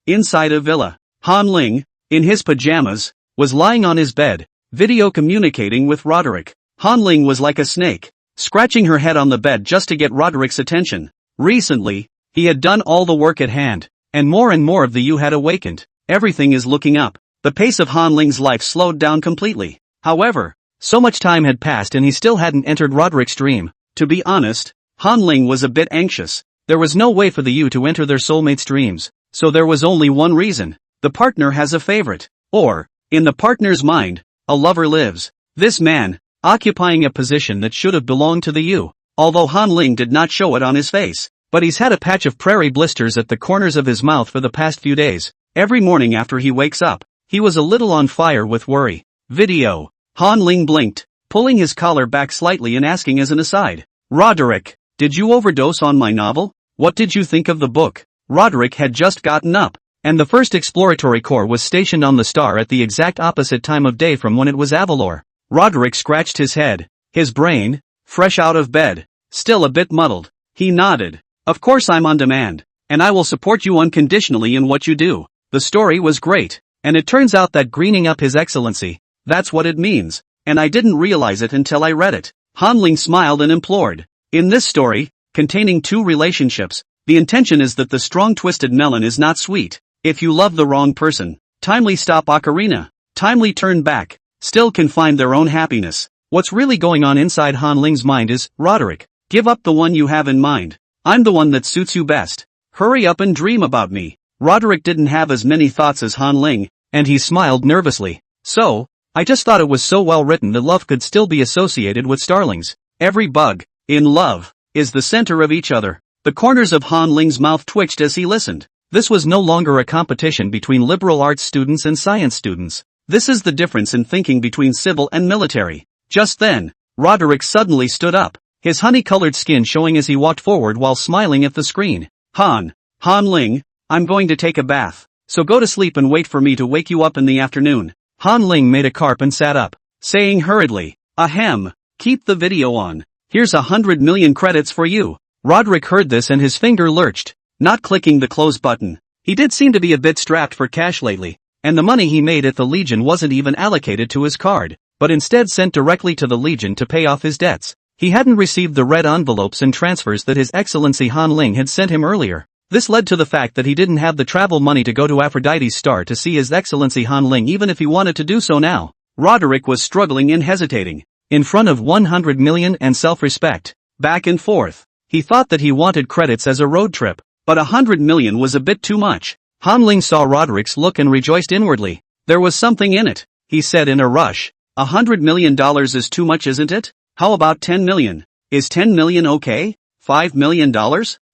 Inside a villa. Han Ling, in his pajamas, was lying on his bed, video communicating with Roderick. Han Ling was like a snake, scratching her head on the bed just to get Roderick's attention. Recently, he had done all the work at hand, and more of the you had awakened. Everything is looking up. The pace of Han Ling's life slowed down completely. However, so much time had passed and he still hadn't entered Roderick's dream. To be honest, Han Ling was a bit anxious. There was no way for the you to enter their soulmate's dreams, so there was only one reason. The partner has a favorite. Or, in the partner's mind, a lover lives. This man, occupying a position that should have belonged to the you. Although Han Ling did not show it on his face, but he's had a patch of prairie blisters at the corners of his mouth for the past few days. Every morning after he wakes up, he was a little on fire with worry. Video. Han Ling blinked, pulling his collar back slightly and asking as an aside, Roderick, did you overdose on my novel? What did you think of the book? Roderick had just gotten up, and the first exploratory corps was stationed on the star at the exact opposite time of day from when it was Avalor. Roderick scratched his head, his brain, fresh out of bed, still a bit muddled. He nodded. Of course I'm on demand, and I will support you unconditionally in what you do. The story was great. And it turns out that greening up His Excellency, that's what it means, and I didn't realize it until I read it. Han Ling smiled and implored. In this story, containing two relationships, the intention is that the strong twisted melon is not sweet. If you love the wrong person, timely stop ocarina, timely turn back, still can find their own happiness. What's really going on inside Han Ling's mind is, Roderick, give up the one you have in mind. I'm the one that suits you best. Hurry up and dream about me. Roderick didn't have as many thoughts as Han Ling, and he smiled nervously. So, I just thought it was so well written that love could still be associated with starlings. Every bug, in love, is the center of each other. The corners of Han Ling's mouth twitched as he listened. This was no longer a competition between liberal arts students and science students. This is the difference in thinking between civil and military. Just then, Roderick suddenly stood up, his honey-colored skin showing as he walked forward while smiling at the screen. Han Ling, I'm going to take a bath, so go to sleep and wait for me to wake you up in the afternoon. Han Ling made a carp and sat up, saying hurriedly, ahem, keep the video on. Here's 100 million credits for you. Roderick heard this and his finger lurched, not clicking the close button. He did seem to be a bit strapped for cash lately, and the money he made at the Legion wasn't even allocated to his card, but instead sent directly to the Legion to pay off his debts. He hadn't received the red envelopes and transfers that His Excellency Han Ling had sent him earlier. This led to the fact that he didn't have the travel money to go to Aphrodite's Star to see His Excellency Han Ling even if he wanted to do so now. Roderick was struggling and hesitating, in front of 100 million and self-respect, back and forth. He thought that he wanted credits as a road trip, but 100 million was a bit too much. Han Ling saw Roderick's look and rejoiced inwardly. There was something in it, he said in a rush. $100 million is too much, isn't it? How about 10 million? Is 10 million okay? $5 million?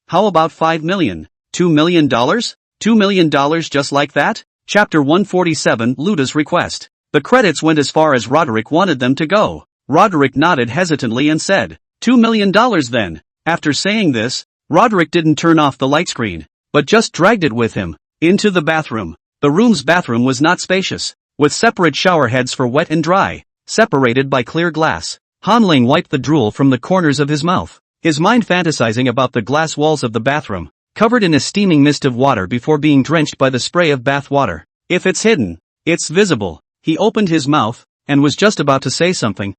How about 5 million? $2 million? $2 million just like that? Chapter 147, Luda's Request. The credits went as far as Roderick wanted them to go. Roderick nodded hesitantly and said, $2 million then. After saying this, Roderick didn't turn off the light screen, but just dragged it with him, into the bathroom. The room's bathroom was not spacious, with separate shower heads for wet and dry, separated by clear glass. Han Ling wiped the drool from the corners of his mouth, his mind fantasizing about the glass walls of the bathroom, covered in a steaming mist of water before being drenched by the spray of bath water. If it's hidden, it's visible. He opened his mouth, and was just about to say something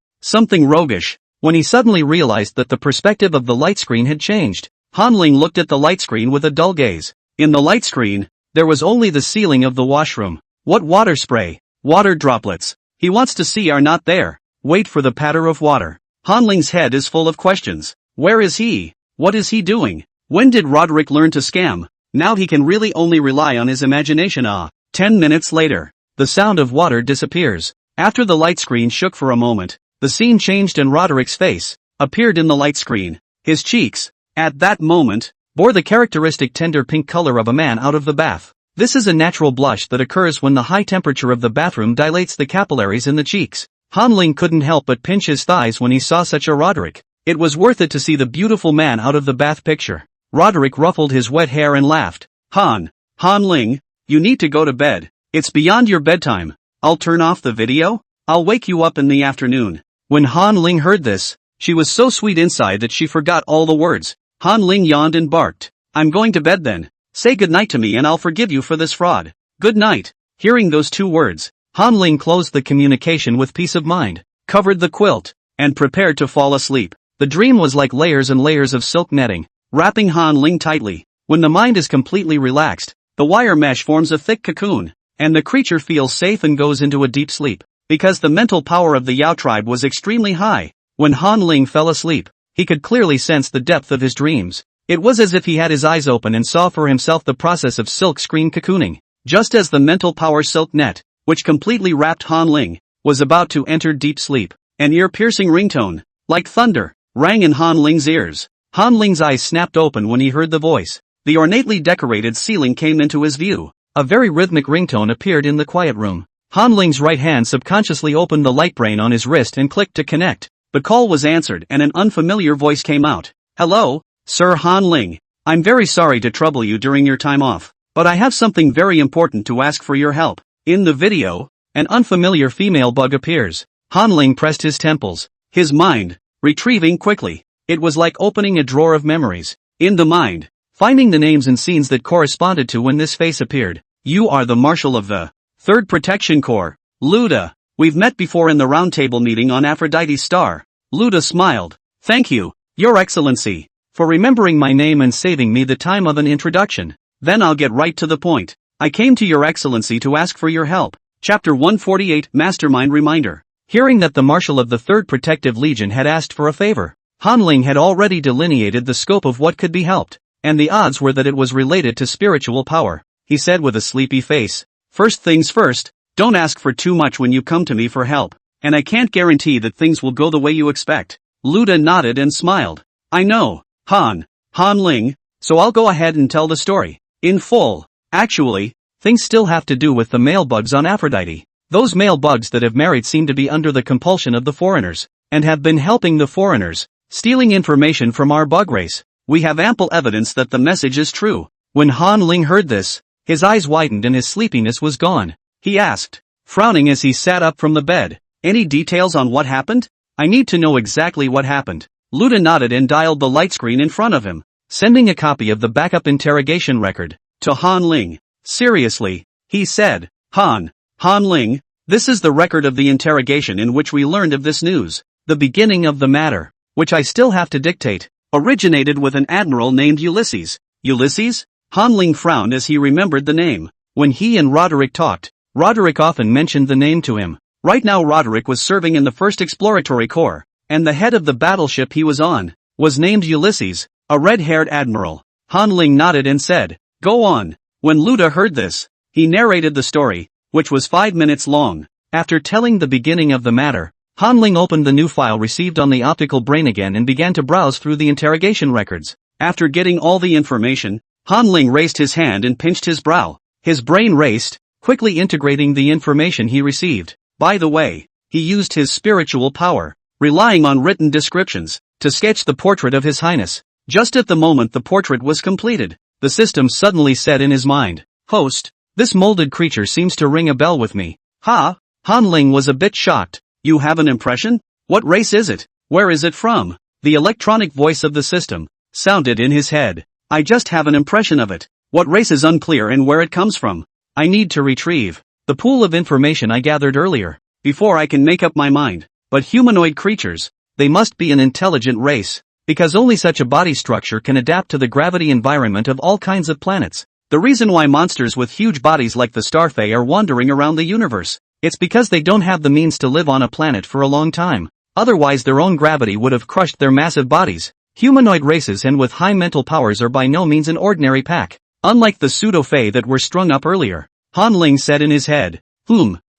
roguish, when he suddenly realized that the perspective of the light screen had changed. Han Ling looked at the light screen with a dull gaze. In the light screen, there was only the ceiling of the washroom. What water spray, water droplets, he wants to see are not there. Wait for the patter of water. Han Ling's head is full of questions. Where is he? What is he doing? When did Roderick learn to scam? Now he can really only rely on his imagination. 10 minutes later, the sound of water disappears. After the light screen shook for a moment, the scene changed and Roderick's face appeared in the light screen. His cheeks, at that moment, bore the characteristic tender pink color of a man out of the bath. This is a natural blush that occurs when the high temperature of the bathroom dilates the capillaries in the cheeks. Han Ling couldn't help but pinch his thighs when he saw such a Roderick. It was worth it to see the beautiful man out of the bath picture. Roderick ruffled his wet hair and laughed. Han Ling, you need to go to bed. It's beyond your bedtime. I'll turn off the video. I'll wake you up in the afternoon. When Han Ling heard this, she was so sweet inside that she forgot all the words. Han Ling yawned and barked. I'm going to bed then. Say goodnight to me and I'll forgive you for this fraud. Good night. Hearing those two words, Han Ling closed the communication with peace of mind, covered the quilt, and prepared to fall asleep. The dream was like layers and layers of silk netting, wrapping Han Ling tightly. When the mind is completely relaxed, the wire mesh forms a thick cocoon, and the creature feels safe and goes into a deep sleep. Because the mental power of the Yao tribe was extremely high, when Han Ling fell asleep, he could clearly sense the depth of his dreams. It was as if he had his eyes open and saw for himself the process of silk screen cocooning. Just as the mental power silk net, which completely wrapped Han Ling, was about to enter deep sleep, an ear-piercing ringtone, like thunder, rang in Han Ling's ears. Han Ling's eyes snapped open when he heard the voice. The ornately decorated ceiling came into his view. A very rhythmic ringtone appeared in the quiet room. Han Ling's right hand subconsciously opened the light brain on his wrist and clicked to connect. The call was answered and an unfamiliar voice came out. Hello, Sir Han Ling. I'm very sorry to trouble you during your time off, but I have something very important to ask for your help. In the video, an unfamiliar female bug appears. Han Ling pressed his temples, his mind retrieving quickly. It was like opening a drawer of memories. In the mind, finding the names and scenes that corresponded to when this face appeared. You are the Marshal of the 3rd Protection Corps, Luda. We've met before in the roundtable meeting on Aphrodite's star. Luda smiled. Thank you, Your Excellency, for remembering my name and saving me the time of an introduction. Then I'll get right to the point. I came to Your Excellency to ask for your help. Chapter 148 Mastermind Reminder. Hearing that the Marshal of the 3rd Protective Legion had asked for a favor, Han Ling had already delineated the scope of what could be helped, and the odds were that it was related to spiritual power. He said with a sleepy face, first things first, don't ask for too much when you come to me for help, and I can't guarantee that things will go the way you expect. Luda nodded and smiled. I know, Han Ling, so I'll go ahead and tell the story in full. Actually, things still have to do with the male bugs on Aphrodite. Those male bugs that have married seem to be under the compulsion of the foreigners, and have been helping the foreigners, stealing information from our bug race. We have ample evidence that the message is true. When Han Ling heard this, his eyes widened and his sleepiness was gone. He asked, frowning as he sat up from the bed, any details on what happened? I need to know exactly what happened. Luda nodded and dialed the light screen in front of him, sending a copy of the backup interrogation record to Han Ling. Seriously, he said, Han Ling, this is the record of the interrogation in which we learned of this news. The beginning of the matter, which I still have to dictate, originated with an admiral named Ulysses. Ulysses? Han Ling frowned as he remembered the name. When he and Roderick talked, Roderick often mentioned the name to him. Right now Roderick was serving in the 1st Exploratory Corps, and the head of the battleship he was on was named Ulysses, a red-haired admiral. Han Ling nodded and said, go on. When Luda heard this, he narrated the story, which was 5 minutes long. After telling the beginning of the matter, Han Ling opened the new file received on the optical brain again and began to browse through the interrogation records. After getting all the information, Han Ling raised his hand and pinched his brow. His brain raced, quickly integrating the information he received. By the way, he used his spiritual power, relying on written descriptions, to sketch the portrait of His Highness. Just at the moment the portrait was completed, the system suddenly said in his mind, Host, this molded creature seems to ring a bell with me. Ha! Han Ling was a bit shocked. You have an impression? What race is it? Where is it from? The electronic voice of the system sounded in his head. I just have an impression of it. What race is unclear and where it comes from. I need to retrieve the pool of information I gathered earlier, before I can make up my mind. But humanoid creatures, they must be an intelligent race, because only such a body structure can adapt to the gravity environment of all kinds of planets. The reason why monsters with huge bodies like the Starfae are wandering around the universe, it's because they don't have the means to live on a planet for a long time. Otherwise their own gravity would have crushed their massive bodies. Humanoid races and with high mental powers are by no means an ordinary pack. Unlike the pseudo-fae that were strung up earlier, Han Ling said in his head.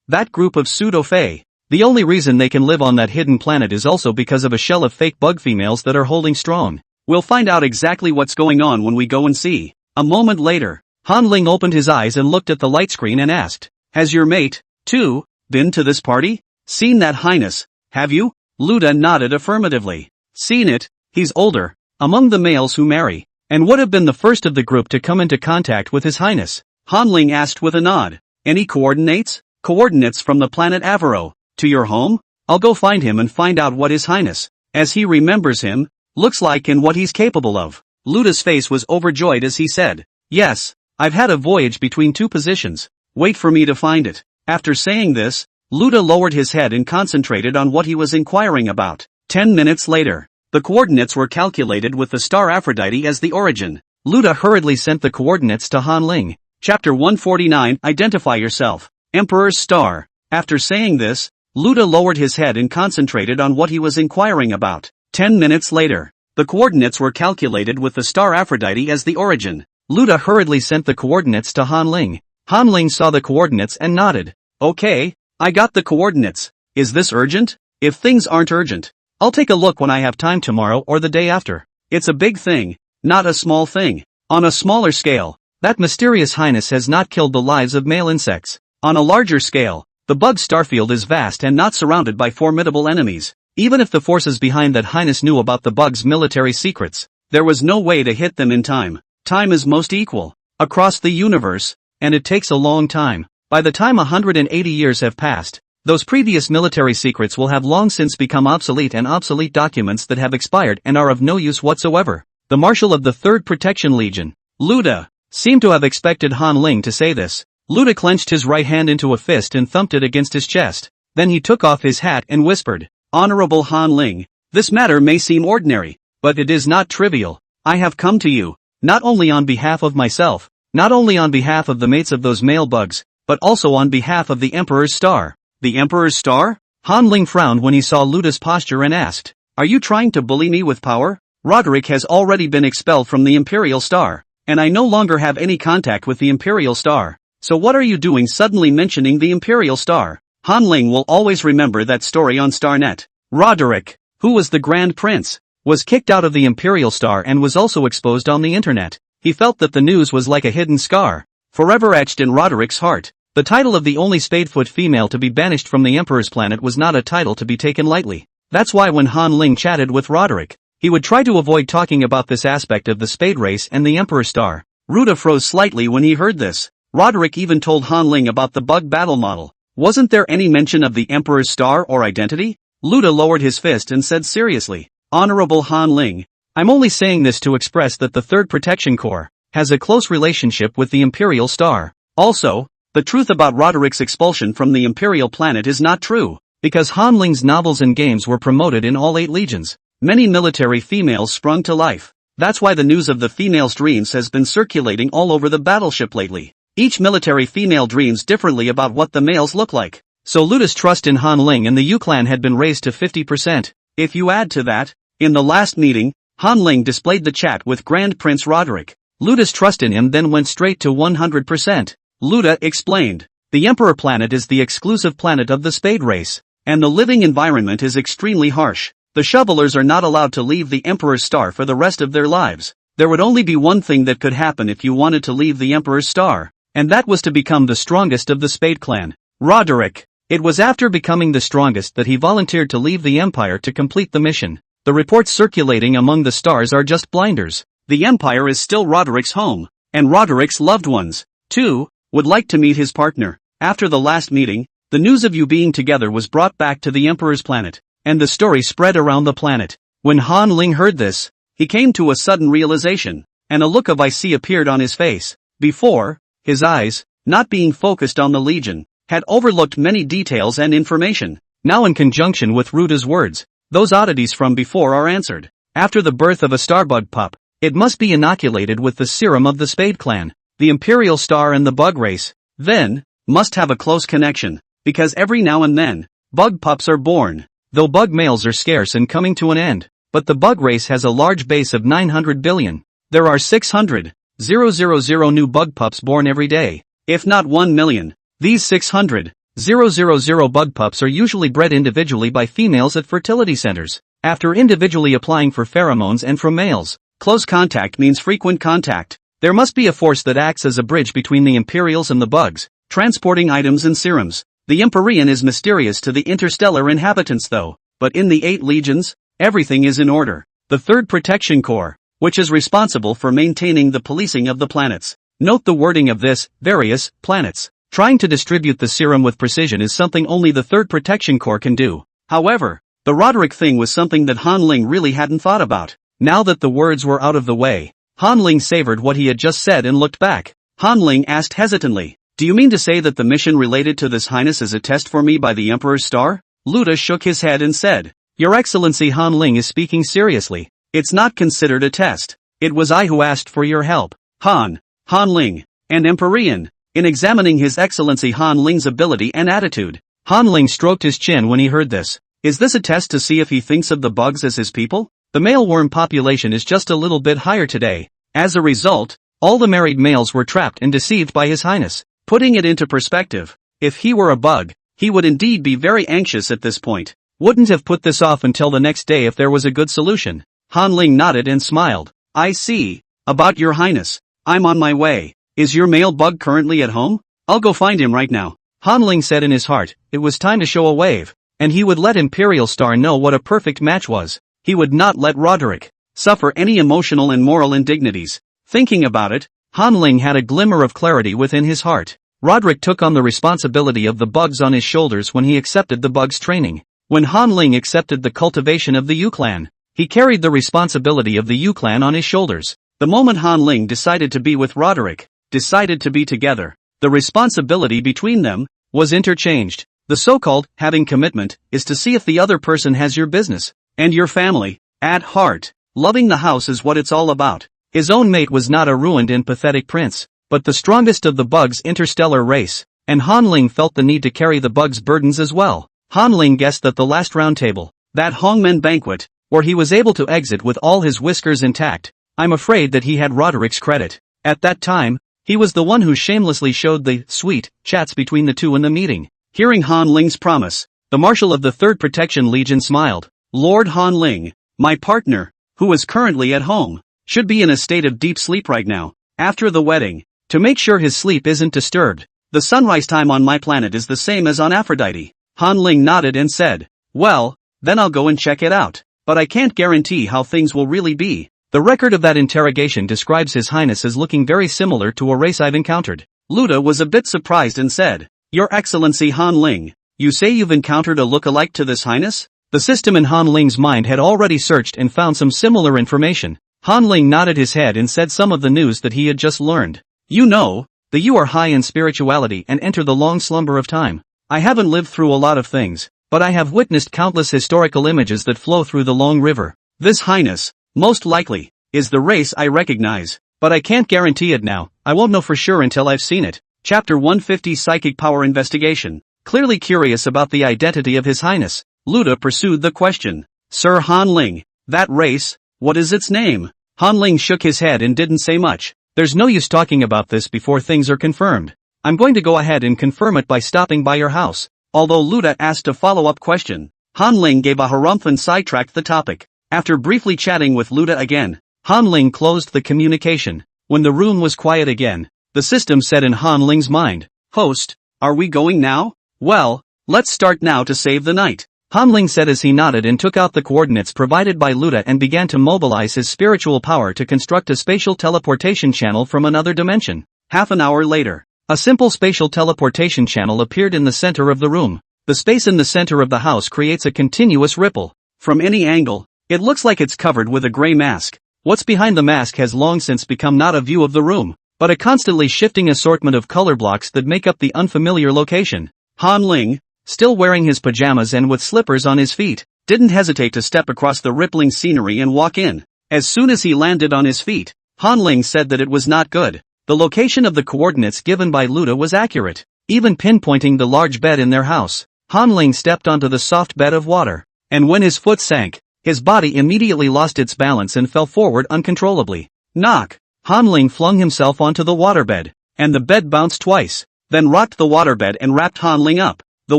That group of pseudo-fae. The only reason they can live on that hidden planet is also because of a shell of fake bug females that are holding strong. We'll find out exactly what's going on when we go and see. A moment later, Han Ling opened his eyes and looked at the light screen and asked, "Has your mate, too, been to this party? Seen that highness, have you?" Luda nodded affirmatively. "Seen it, he's older, among the males who marry, and would have been the first of the group to come into contact with his highness." Han Ling asked with a nod. "Any coordinates?" "Coordinates from the planet Avaro, to your home? I'll go find him and find out what his highness, as he remembers him, looks like and what he's capable of." Luda's face was overjoyed as he said, "Yes, I've had a voyage between two positions. Wait for me to find it." After saying this, Luda lowered his head and concentrated on what he was inquiring about. 10 minutes later, the coordinates were calculated with the star Aphrodite as the origin. Luda hurriedly sent the coordinates to Han Ling. Chapter 149, Identify Yourself. Emperor's Star. After saying this, Luda lowered his head and concentrated on what he was inquiring about. 10 minutes later, the coordinates were calculated with the star Aphrodite as the origin. Luda hurriedly sent the coordinates to Han Ling. Han Ling saw the coordinates and nodded. "Okay, I got the coordinates. Is this urgent? If things aren't urgent, I'll take a look when I have time tomorrow or the day after. It's a big thing, not a small thing." On a smaller scale, that mysterious highness has not killed the lives of male insects. On a larger scale, the bug starfield is vast and not surrounded by formidable enemies. Even if the forces behind that highness knew about the bug's military secrets, there was no way to hit them in time. Time is most equal across the universe, and it takes a long time. By the time 180 years have passed, those previous military secrets will have long since become obsolete, and obsolete documents that have expired and are of no use whatsoever. The Marshal of the 3rd Protection Legion, Luda, seemed to have expected Han Ling to say this. Luda clenched his right hand into a fist and thumped it against his chest. Then he took off his hat and whispered, "Honorable Han Ling, this matter may seem ordinary, but it is not trivial. I have come to you, not only on behalf of myself, not only on behalf of the mates of those male bugs, but also on behalf of the Emperor's Star." "The Emperor's Star?" Han Ling frowned when he saw Luda's posture and asked, "Are you trying to bully me with power? Roderick has already been expelled from the Imperial Star, and I no longer have any contact with the Imperial Star. So what are you doing suddenly mentioning the Imperial Star?" Han Ling will always remember that story on StarNet. Roderick, who was the Grand Prince, was kicked out of the Imperial Star and was also exposed on the internet. He felt that the news was like a hidden scar, forever etched in Roderick's heart. The title of the only spadefoot female to be banished from the Emperor's planet was not a title to be taken lightly. That's why when Han Ling chatted with Roderick, he would try to avoid talking about this aspect of the spade race and the Emperor's Star. Ruda froze slightly when he heard this. Roderick even told Han Ling about the bug battle model. Wasn't there any mention of the Emperor's Star or identity? Luda lowered his fist and said seriously, "Honorable Han Ling, I'm only saying this to express that the 3rd Protection Corps has a close relationship with the Imperial Star. Also, the truth about Roderick's expulsion from the Imperial planet is not true, because Han Ling's novels and games were promoted in all 8 legions. Many military females sprung to life. That's why the news of the females' dreams has been circulating all over the battleship lately. Each military female dreams differently about what the males look like. So Luda's trust in Han Ling and the Yu clan had been raised to 50%. If you add to that, in the last meeting, Han Ling displayed the chat with Grand Prince Roderick. Luda's trust in him then went straight to 100%. Luda explained, "The Emperor planet is the exclusive planet of the spade race, and the living environment is extremely harsh. The shovelers are not allowed to leave the Emperor's Star for the rest of their lives. There would only be one thing that could happen if you wanted to leave the Emperor's Star, and that was to become the strongest of the Spade clan. Roderick. It was after becoming the strongest that he volunteered to leave the Empire to complete the mission. The reports circulating among the stars are just blinders. The Empire is still Roderick's home, and Roderick's loved ones, too, would like to meet his partner. After the last meeting, the news of you being together was brought back to the Emperor's planet, and the story spread around the planet." When Han Ling heard this, he came to a sudden realization, and a look of icy appeared on his face. Before, his eyes, not being focused on the Legion, had overlooked many details and information. Now in conjunction with Ruda's words, those oddities from before are answered. After the birth of a starbug pup, it must be inoculated with the serum of the Spade clan. The Imperial Star and the bug race, then, must have a close connection, because every now and then, bug pups are born. Though bug males are scarce and coming to an end, but the bug race has a large base of 900 billion. There are 600,000 new bug pups born every day, if not 1 million. These 600,000 bug pups are usually bred individually by females at fertility centers, after individually applying for pheromones and from males. Close contact means frequent contact. There must be a force that acts as a bridge between the Imperials and the bugs, transporting items and serums. The Empyrean is mysterious to the interstellar inhabitants though, but in the 8 legions, everything is in order. The 3rd Protection Corps, which is responsible for maintaining the policing of the planets. Note the wording of this, various planets. Trying to distribute the serum with precision is something only the 3rd Protection Corps can do. However, the Roderick thing was something that Han Ling really hadn't thought about. Now that the words were out of the way, Han Ling savored what he had just said and looked back. Han Ling asked hesitantly, "Do you mean to say that the mission related to this highness is a test for me by the Emperor's star?" Luda shook his head and said, "Your Excellency, Han Ling is speaking seriously. It's not considered a test. It was I who asked for your help." Han Ling, and Empyrean. In examining His Excellency Han Ling's ability and attitude, Han Ling stroked his chin when he heard this. Is this a test to see if he thinks of the bugs as his people? The male worm population is just a little bit higher today. As a result, all the married males were trapped and deceived by His Highness. Putting it into perspective, if he were a bug, he would indeed be very anxious at this point. Wouldn't have put this off until the next day if there was a good solution. Han Ling nodded and smiled. I see. About your highness. I'm on my way. Is your male bug currently at home? I'll go find him right now. Han Ling said in his heart, it was time to show a wave, and he would let Imperial Star know what a perfect match was. He would not let Roderick suffer any emotional and moral indignities. Thinking about it, Han Ling had a glimmer of clarity within his heart. Roderick took on the responsibility of the bugs on his shoulders when he accepted the bugs training. When Han Ling accepted the cultivation of the Yu clan, he carried the responsibility of the Yu clan on his shoulders. The moment Han Ling decided to be with Roderick, decided to be together, the responsibility between them was interchanged. The so-called having commitment is to see if the other person has your business and your family at heart. Loving the house is what it's all about. His own mate was not a ruined and pathetic prince, but the strongest of the bugs' interstellar race, and Han Ling felt the need to carry the bugs' burdens as well. Han Ling guessed that the last round table, that Hongmen banquet, where he was able to exit with all his whiskers intact, I'm afraid that he had Roderick's credit. At that time, he was the one who shamelessly showed the sweet chats between the two in the meeting. Hearing Han Ling's promise, the Marshal of the 3rd Protection Legion smiled. Lord Han Ling, my partner, who is currently at home, should be in a state of deep sleep right now, after the wedding. To make sure his sleep isn't disturbed, the sunrise time on my planet is the same as on Aphrodite. Han Ling nodded and said, well, then I'll go and check it out. But I can't guarantee how things will really be. The record of that interrogation describes His Highness as looking very similar to a race I've encountered. Luda was a bit surprised and said, Your Excellency Han Ling, you say you've encountered a look-alike to this highness? The system in Han Ling's mind had already searched and found some similar information. Han Ling nodded his head and said some of the news that he had just learned. You know, the you are high in spirituality and enter the long slumber of time. I haven't lived through a lot of things, but I have witnessed countless historical images that flow through the long river. This highness, most likely, is the race I recognize, but I can't guarantee it now. I won't know for sure until I've seen it. Chapter 150 Psychic Power Investigation. Clearly curious about the identity of His Highness, Luda pursued the question. Sir Han Ling, that race, what is its name? Han Ling shook his head and didn't say much. There's no use talking about this before things are confirmed. I'm going to go ahead and confirm it by stopping by your house. Although Luda asked a follow-up question, Han Ling gave a harumph and sidetracked the topic. After briefly chatting with Luda again, Han Ling closed the communication. When the room was quiet again, the system said in Han Ling's mind, Host, are we going now? Well, let's start now to save the night. Han Ling said as he nodded and took out the coordinates provided by Luda and began to mobilize his spiritual power to construct a spatial teleportation channel from another dimension. Half an hour later, a simple spatial teleportation channel appeared in the center of the room. The space in the center of the house creates a continuous ripple. From any angle, it looks like it's covered with a gray mask. What's behind the mask has long since become not a view of the room, but a constantly shifting assortment of color blocks that make up the unfamiliar location. Han Ling, still wearing his pajamas and with slippers on his feet, didn't hesitate to step across the rippling scenery and walk in. As soon as he landed on his feet, Han Ling said that it was not good. The location of the coordinates given by Luda was accurate, even pinpointing the large bed in their house. Han Ling stepped onto the soft bed of water, and when his foot sank, his body immediately lost its balance and fell forward uncontrollably. Knock! Han Ling flung himself onto the waterbed, and the bed bounced twice, then rocked the waterbed and wrapped Han Ling up. The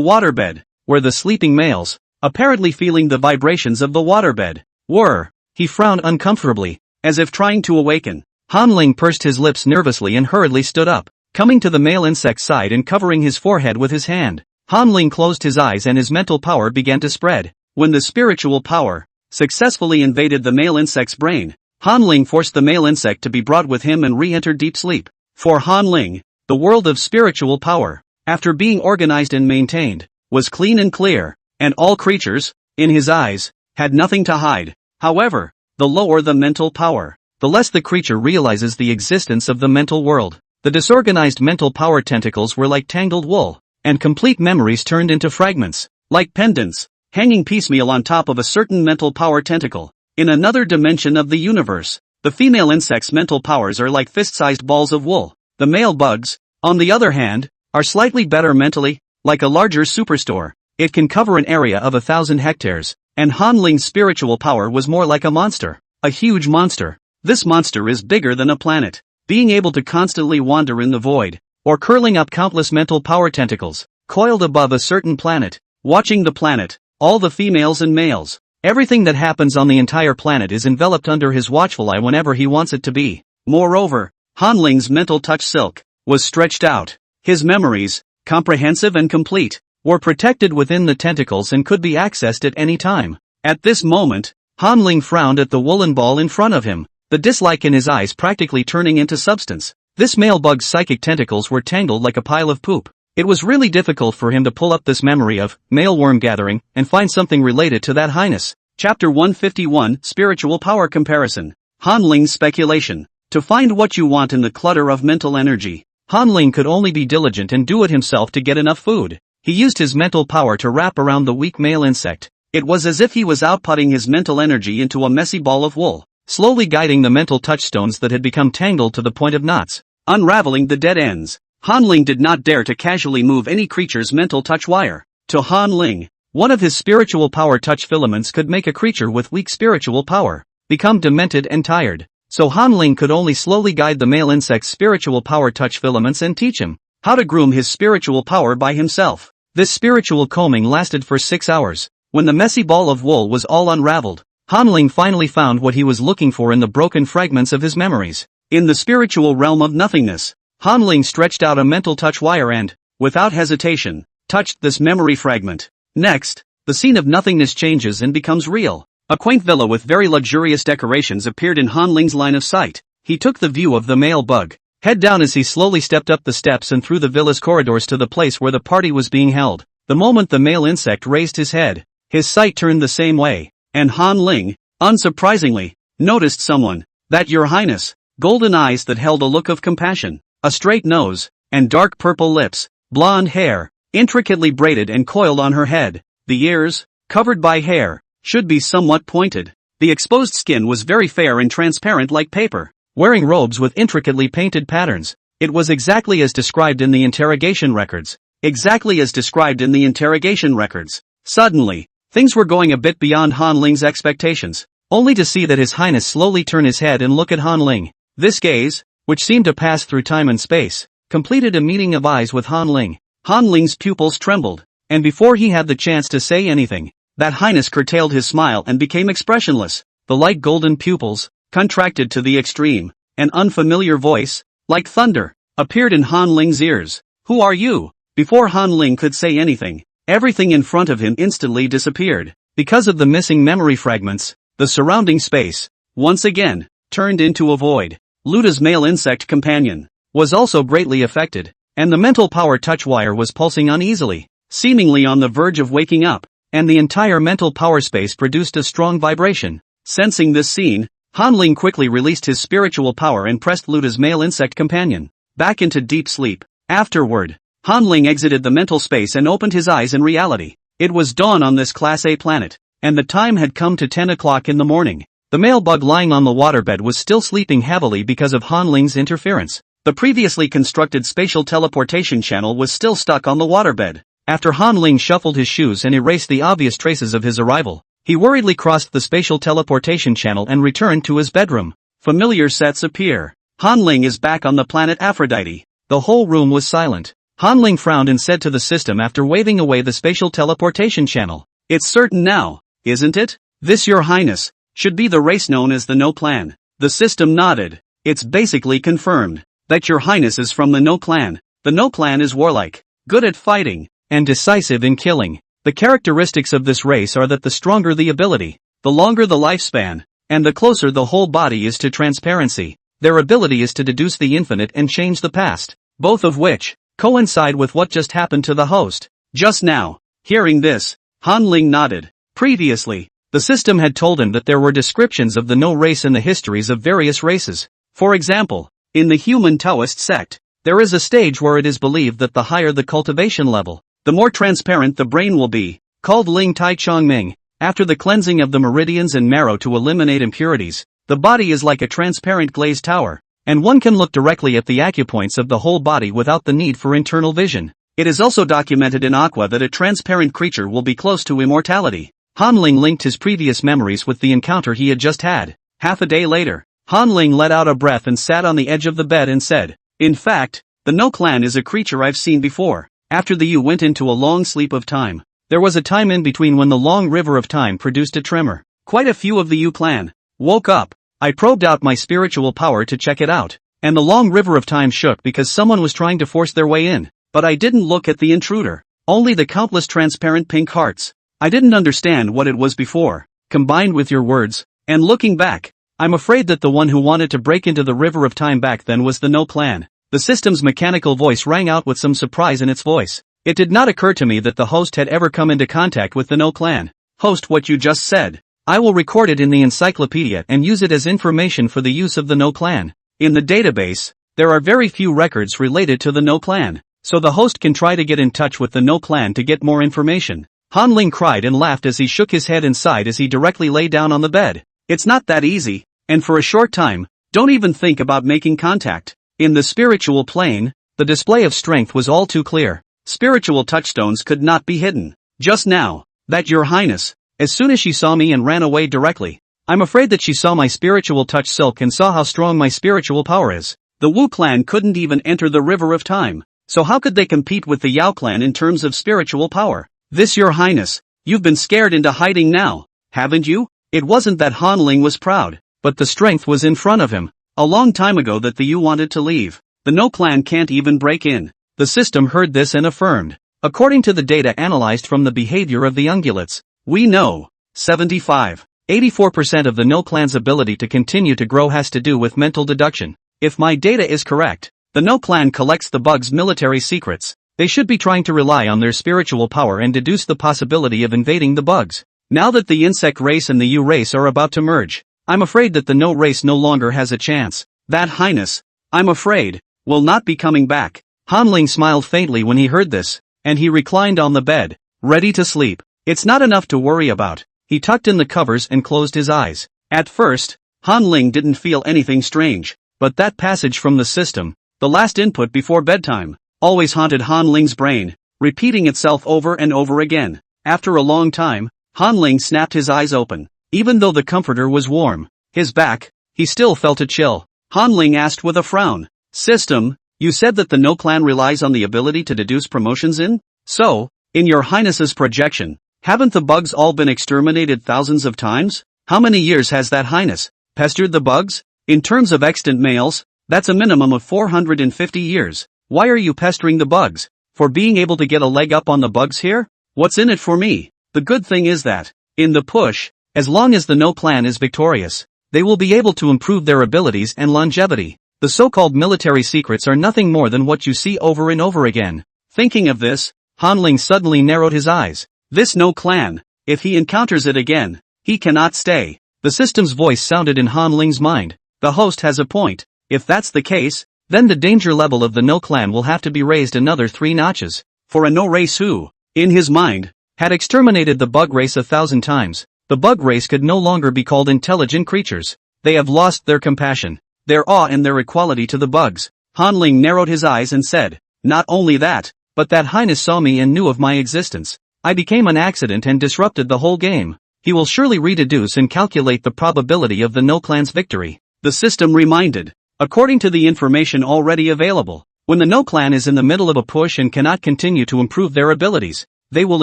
waterbed, where the sleeping males, apparently feeling the vibrations of the waterbed, were. He frowned uncomfortably, as if trying to awaken. Han Ling pursed his lips nervously and hurriedly stood up, coming to the male insect's side and covering his forehead with his hand. Han Ling closed his eyes and his mental power began to spread. When the spiritual power successfully invaded the male insect's brain, Han Ling forced the male insect to be brought with him and re-entered deep sleep. For Han Ling, the world of spiritual power, after being organized and maintained, was clean and clear, and all creatures, in his eyes, had nothing to hide. However, the lower the mental power, the less the creature realizes the existence of the mental world. The disorganized mental power tentacles were like tangled wool, and complete memories turned into fragments, like pendants, hanging piecemeal on top of a certain mental power tentacle. In another dimension of the universe, the female insect's mental powers are like fist-sized balls of wool. The male bugs, on the other hand, are slightly better mentally, like a larger superstore. It can cover an area of 1,000 hectares, and Han Ling's spiritual power was more like a monster, a huge monster. This monster is bigger than a planet, being able to constantly wander in the void, or curling up countless mental power tentacles, coiled above a certain planet, watching the planet, all the females and males. Everything that happens on the entire planet is enveloped under his watchful eye whenever he wants it to be. Moreover, Han Ling's mental touch silk was stretched out. His memories, comprehensive and complete, were protected within the tentacles and could be accessed at any time. At this moment, Han Ling frowned at the woolen ball in front of him, the dislike in his eyes practically turning into substance. This male bug's psychic tentacles were tangled like a pile of poop. It was really difficult for him to pull up this memory of male worm gathering and find something related to that highness. Chapter 151 Spiritual Power Comparison. Han Ling's speculation. To find what you want in the clutter of mental energy, Han Ling could only be diligent and do it himself to get enough food. He used his mental power to wrap around the weak male insect. It was as if he was outputting his mental energy into a messy ball of wool, slowly guiding the mental touchstones that had become tangled to the point of knots, unraveling the dead ends. Han Ling did not dare to casually move any creature's mental touch wire. To Han Ling, one of his spiritual power touch filaments could make a creature with weak spiritual power become demented and tired. So Han Ling could only slowly guide the male insect's spiritual power touch filaments and teach him how to groom his spiritual power by himself. This spiritual combing lasted for 6 hours. When the messy ball of wool was all unraveled, Han Ling finally found what he was looking for in the broken fragments of his memories. In the spiritual realm of nothingness, Han Ling stretched out a mental touch wire and, without hesitation, touched this memory fragment. Next, the scene of nothingness changes and becomes real. A quaint villa with very luxurious decorations appeared in Han Ling's line of sight. He took the view of the male bug, head down as he slowly stepped up the steps and through the villa's corridors to the place where the party was being held. The moment the male insect raised his head, his sight turned the same way, and Han Ling, unsurprisingly, noticed someone. That Your Highness. Golden eyes that held a look of compassion, a straight nose, and dark purple lips, blonde hair, intricately braided and coiled on her head. The ears, covered by hair, should be somewhat pointed. The exposed skin was very fair and transparent like paper. Wearing robes with intricately painted patterns. It was exactly as described in the interrogation records. Exactly as described in the interrogation records. Suddenly, things were going a bit beyond Han Ling's expectations, only to see that His Highness slowly turn his head and look at Han Ling. This gaze, which seemed to pass through time and space, completed a meeting of eyes with Han Ling. Han Ling's pupils trembled, and before he had the chance to say anything, that Highness curtailed his smile and became expressionless. The light golden pupils contracted to the extreme. An unfamiliar voice, like thunder, appeared in Han Ling's ears. Who are you? Before Han Ling could say anything, everything in front of him instantly disappeared. Because of the missing memory fragments, the surrounding space, once again, turned into a void. Luta's male insect companion was also greatly affected, and the mental power touch wire was pulsing uneasily, seemingly on the verge of waking up, and the entire mental power space produced a strong vibration. Sensing this scene, Han Ling quickly released his spiritual power and pressed Luta's male insect companion back into deep sleep. Afterward, Han Ling exited the mental space and opened his eyes in reality. It was dawn on this Class A planet, and the time had come to 10 o'clock in the morning. The male bug lying on the waterbed was still sleeping heavily because of Han Ling's interference. The previously constructed spatial teleportation channel was still stuck on the waterbed. After Han Ling shuffled his shoes and erased the obvious traces of his arrival, He worriedly crossed the spatial teleportation channel and returned to his bedroom. Familiar sets appear. Hanling is back on the planet Aphrodite. The whole room was silent. Hanling frowned and said to the system after waving away the spatial teleportation channel. It's certain now, isn't it? This, Your Highness, should be the race known as the No Clan. The system nodded. It's basically confirmed that Your Highness is from the No Clan. The No Clan is warlike, good at fighting, and decisive in killing. The characteristics of this race are that the stronger the ability, the longer the lifespan, and the closer the whole body is to transparency. Their ability is to deduce the infinite and change the past, both of which coincide with what just happened to the host. Just now, hearing this, Hanling nodded. Previously, the system had told him that there were descriptions of the No race in the histories of various races. For example, in the human Taoist sect, there is a stage where it is believed that the higher the cultivation level, the more transparent the brain will be, called Ling Tai Chong Ming. After the cleansing of the meridians and marrow to eliminate impurities, the body is like a transparent glazed tower, and one can look directly at the acupoints of the whole body without the need for internal vision. It is also documented in Aqua that a transparent creature will be close to immortality. Hanling linked his previous memories with the encounter he had just had. Half a day later, Hanling let out a breath and sat on the edge of the bed and said, "In fact, the No Clan is a creature I've seen before." After the U went into a long sleep of time, there was a time in between when the long river of time produced a tremor. Quite a few of the U clan woke up. I probed out my spiritual power to check it out, and the long river of time shook because someone was trying to force their way in. But I didn't look at the intruder, only the countless transparent pink hearts. I didn't understand what it was before. Combined with your words, and looking back, I'm afraid that the one who wanted to break into the river of time back then was the No Clan. The system's mechanical voice rang out with some surprise in its voice. It did not occur to me that the host had ever come into contact with the No Clan. Host, what you just said. I will record it in the encyclopedia and use it as information for the use of the No Clan. In the database, there are very few records related to the No Clan, so the host can try to get in touch with the No Clan to get more information. Hanling cried and laughed as he shook his head and sighed as he directly lay down on the bed. It's not that easy, and for a short time, don't even think about making contact. In the spiritual plane, the display of strength was all too clear. Spiritual touchstones could not be hidden. Just now, that Your Highness, as soon as she saw me and ran away directly. I'm afraid that she saw my spiritual touch silk and saw how strong my spiritual power is. The Wu clan couldn't even enter the river of time, so how could they compete with the Yao clan in terms of spiritual power? This, Your Highness, you've been scared into hiding now, haven't you? It wasn't that Hanling was proud, but the strength was in front of him. A long time ago that the Yu wanted to leave. The No Clan can't even break in. The system heard this and affirmed. According to the data analyzed from the behavior of the ungulates, we know 84% of the No Clan's ability to continue to grow has to do with mental deduction. If my data is correct, the No Clan collects the bug's military secrets. They should be trying to rely on their spiritual power and deduce the possibility of invading the bugs. Now that the insect race and the U race are about to merge, I'm afraid that the No race no longer has a chance. That Highness, I'm afraid, will not be coming back. Hanling smiled faintly when he heard this, and he reclined on the bed, ready to sleep. It's not enough to worry about. He tucked in the covers and closed his eyes. At first, Hanling didn't feel anything strange, but that passage from the system, the last input before bedtime, always haunted Hanling's brain, repeating itself over and over again. After a long time, Hanling snapped his eyes open. Even though the comforter was warm, his back, he still felt a chill. Hanling asked with a frown, "System, you said that the No Clan relies on the ability to deduce promotions in? So, in Your Highness's projection, haven't the bugs all been exterminated thousands of times? How many years has that Highness pestered the bugs? In terms of extant males, that's a minimum of 450 years. Why are you pestering the bugs? For being able to get a leg up on the bugs here? What's in it for me? The good thing is that, in the push, as long as the No Clan is victorious, they will be able to improve their abilities and longevity. The so-called military secrets are nothing more than what you see over and over again." Thinking of this, Hanling suddenly narrowed his eyes. This No Clan, if he encounters it again, he cannot stay. The system's voice sounded in Hanling's mind. The host has a point. If that's the case, then the danger level of the No Clan will have to be raised another 3 notches. For a No race who, in his mind, had exterminated the bug race 1,000 times, the bug race could no longer be called intelligent creatures. They have lost their compassion, their awe and their equality to the bugs. Hanling narrowed his eyes and said, "Not only that, but that Highness saw me and knew of my existence. I became an accident and disrupted the whole game. he will surely rededuce and calculate the probability of the No clan's victory. The system reminded. According to the information already available, when the No clan is in the middle of a push and cannot continue to improve their abilities, they will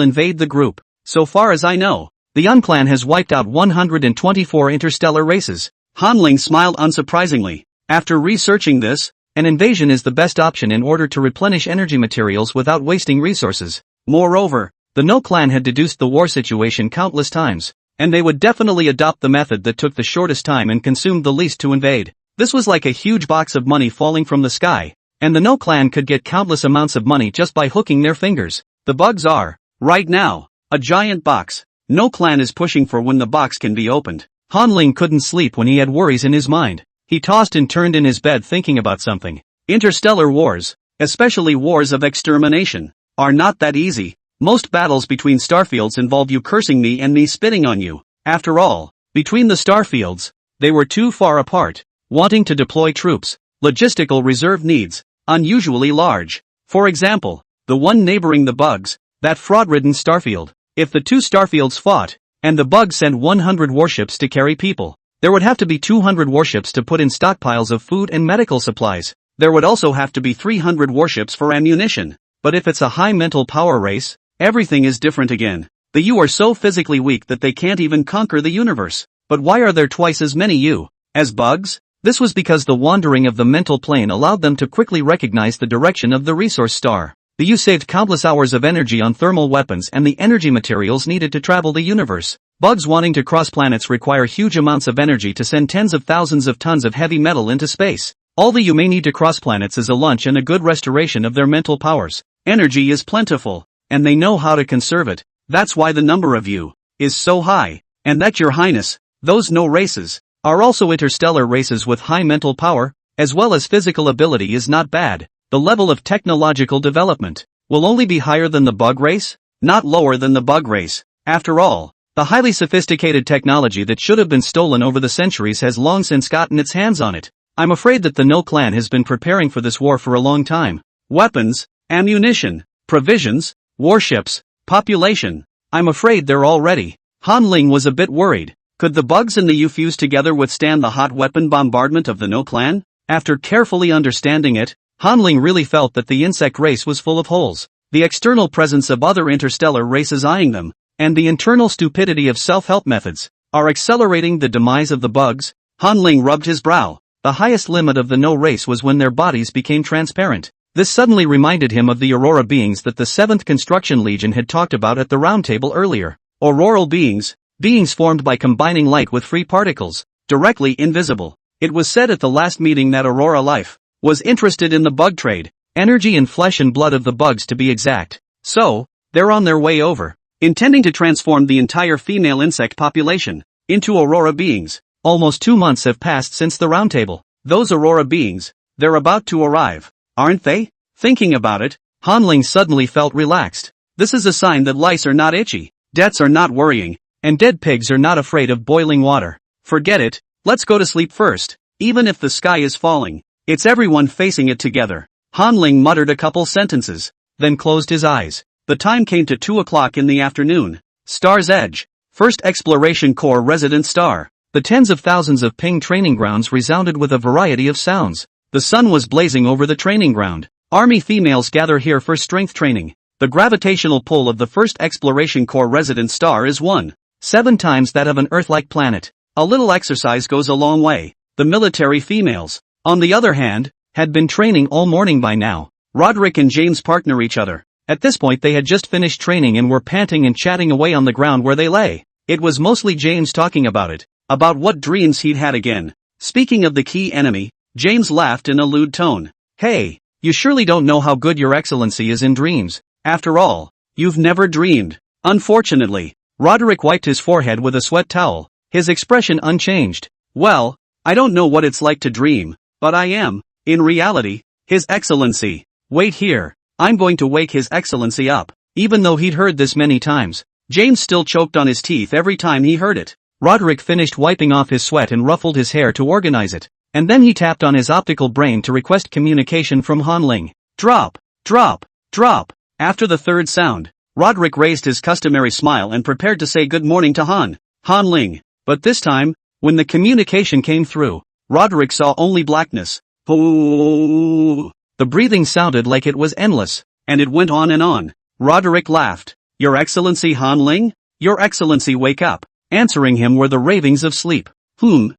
invade the group. So far as I know, the Un clan has wiped out 124 interstellar races. Hanling smiled unsurprisingly. After researching this, an invasion is the best option in order to replenish energy materials without wasting resources. Moreover, the No clan had deduced the war situation countless times, and they would definitely adopt the method that took the shortest time and consumed the least to invade. This was like a huge box of money falling from the sky, and the No clan could get countless amounts of money just by hooking their fingers. The bugs are, right now, a giant box. No clan is pushing for when the box can be opened. Hanling couldn't sleep when he had worries in his mind. He tossed and turned in his bed thinking about something. Interstellar wars, especially wars of extermination, are not that easy. Most battles between starfields involve you cursing me and me spitting on you. After all, between the starfields, they were too far apart, wanting to deploy troops, logistical reserve needs, unusually large. For example, the one neighboring the bugs, that fraud-ridden starfield. If the two starfields fought, and the bugs sent 100 warships to carry people, there would have to be 200 warships to put in stockpiles of food and medical supplies. There would also have to be 300 warships for ammunition. But if it's a high mental power race, everything is different again. The U are so physically weak that they can't even conquer the universe. But why are there twice as many U as bugs? This was because the wandering of the mental plane allowed them to quickly recognize the direction of the resource star. The U saved countless hours of energy on thermal weapons and the energy materials needed to travel the universe. Bugs wanting to cross planets require huge amounts of energy to send tens of thousands of tons of heavy metal into space. All the U may need to cross planets is a lunch and a good restoration of their mental powers. Energy is plentiful, and they know how to conserve it. That's why the number of U is so high. And that, Your Highness, those No races are also interstellar races with high mental power, as well as physical ability is not bad. The level of technological development will only be higher than the bug race, not lower than the bug race. After all, the highly sophisticated technology that should have been stolen over the centuries has long since gotten its hands on it. I'm afraid that the No clan has been preparing for this war for a long time. Weapons, ammunition, provisions, warships, population. I'm afraid they're all ready. Hanling was a bit worried. Could the bugs and the U fuse together withstand the hot weapon bombardment of the No clan? After carefully understanding it, Hanling really felt that the insect race was full of holes. The external presence of other interstellar races eyeing them, and the internal stupidity of self-help methods, are accelerating the demise of the bugs. Hanling rubbed his brow. The highest limit of the No race was when their bodies became transparent. This suddenly reminded him of the aurora beings that the 7th Construction Legion had talked about at the round table earlier. Auroral beings, beings formed by combining light with free particles, directly invisible. It was said at the last meeting that Aurora Life was interested in the bug trade, energy and flesh and blood of the bugs to be exact. So, they're on their way over, intending to transform the entire female insect population into Aurora beings. Almost 2 months have passed since the roundtable. Those Aurora beings, they're about to arrive, aren't they? Thinking about it, Hanling suddenly felt relaxed. This is a sign that lice are not itchy, debts are not worrying, and dead pigs are not afraid of boiling water. Forget it, let's go to sleep first. Even if the sky is falling, it's everyone facing it together. Hanling muttered a couple sentences, then closed his eyes. The time came to 2 o'clock in the afternoon. Star's Edge, 1st Exploration Corps resident star. The tens of thousands of Ping training grounds resounded with a variety of sounds. The sun was blazing over the training ground. Army females gather here for strength training. The gravitational pull of the 1st Exploration Corps resident star is 1.7 times that of an Earth-like planet. A little exercise goes a long way. The military females, on the other hand, had been training all morning by now. Roderick and James partner each other. At this point they had just finished training and were panting and chatting away on the ground where they lay. It was mostly James talking about it, about what dreams he'd had again. Speaking of the key enemy, James laughed in a lewd tone. Hey, you surely don't know how good your excellency is in dreams. After all, you've never dreamed. Unfortunately, Roderick wiped his forehead with a sweat towel, his expression unchanged. Well, I don't know what it's like to dream, but I am, in reality, His Excellency. Wait here, I'm going to wake His Excellency up. Even though he'd heard this many times, James still choked on his teeth every time he heard it. Roderick finished wiping off his sweat and ruffled his hair to organize it, and then he tapped on his optical brain to request communication from Hanling. Drop, drop, drop. After the third sound, Roderick raised his customary smile and prepared to say good morning to Han. Han Ling. But this time, when the communication came through, Roderick saw only blackness. The breathing sounded like it was endless, and it went on and on. Roderick laughed. Your Excellency Han Ling? Your Excellency, wake up. Answering him were the ravings of sleep. Hoo.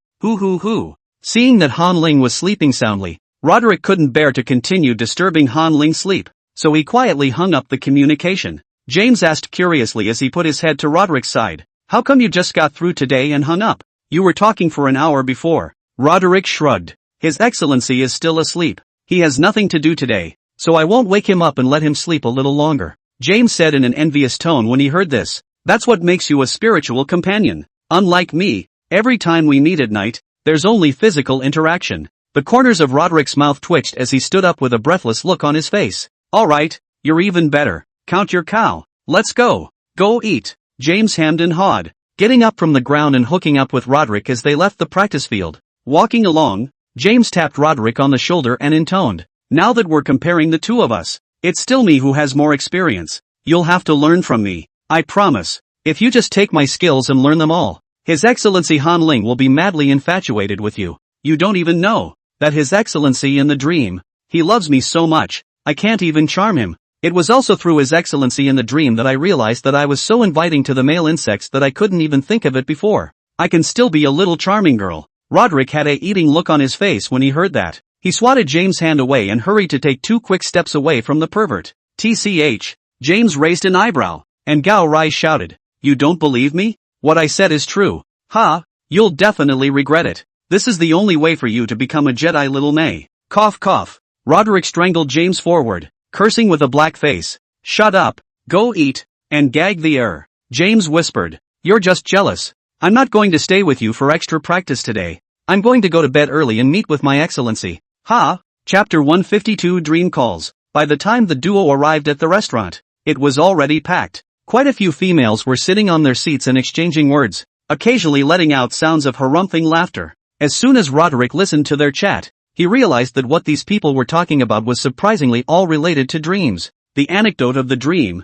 Seeing that Han Ling was sleeping soundly, Roderick couldn't bear to continue disturbing Han Ling's sleep, so he quietly hung up the communication. James asked curiously as he put his head to Roderick's side. How come you just got through today and hung up? You were talking for an hour before. Roderick shrugged. His Excellency is still asleep. He has nothing to do today, so I won't wake him up and let him sleep a little longer. James said in an envious tone when he heard this. That's what makes you a spiritual companion. Unlike me, every time we meet at night, there's only physical interaction. The corners of Roderick's mouth twitched as he stood up with a breathless look on his face. Alright, you're even better. Count your cow. Let's go. Go eat. James hemmed and hawed, getting up from the ground and hooking up with Roderick as they left the practice field. Walking along, James tapped Roderick on the shoulder and intoned. Now that we're comparing the two of us, it's still me who has more experience. You'll have to learn from me. I promise. If you just take my skills and learn them all, His Excellency Han Ling will be madly infatuated with you. You don't even know that His Excellency in the dream, he loves me so much, I can't even charm him. It was also through His Excellency in the dream that I realized that I was so inviting to the male insects that I couldn't even think of it before. I can still be a little charming girl. Roderick had a eating look on his face when he heard that. He swatted James' hand away and hurried to take 2 quick steps away from the pervert. TCH. James raised an eyebrow, and Gao Rai shouted. You don't believe me? What I said is true. Ha, you'll definitely regret it. This is the only way for you to become a Jedi, little May. Cough cough. Roderick strangled James forward, cursing with a black face. Shut up, go eat, and gag the air. James whispered. You're just jealous. I'm not going to stay with you for extra practice today. I'm going to go to bed early and meet with my Excellency. Ha! Chapter 152 Dream Calls. By the time the duo arrived at the restaurant, it was already packed. Quite a few females were sitting on their seats and exchanging words, occasionally letting out sounds of harumphing laughter. As soon as Roderick listened to their chat, he realized that what these people were talking about was surprisingly all related to dreams. The anecdote of the dream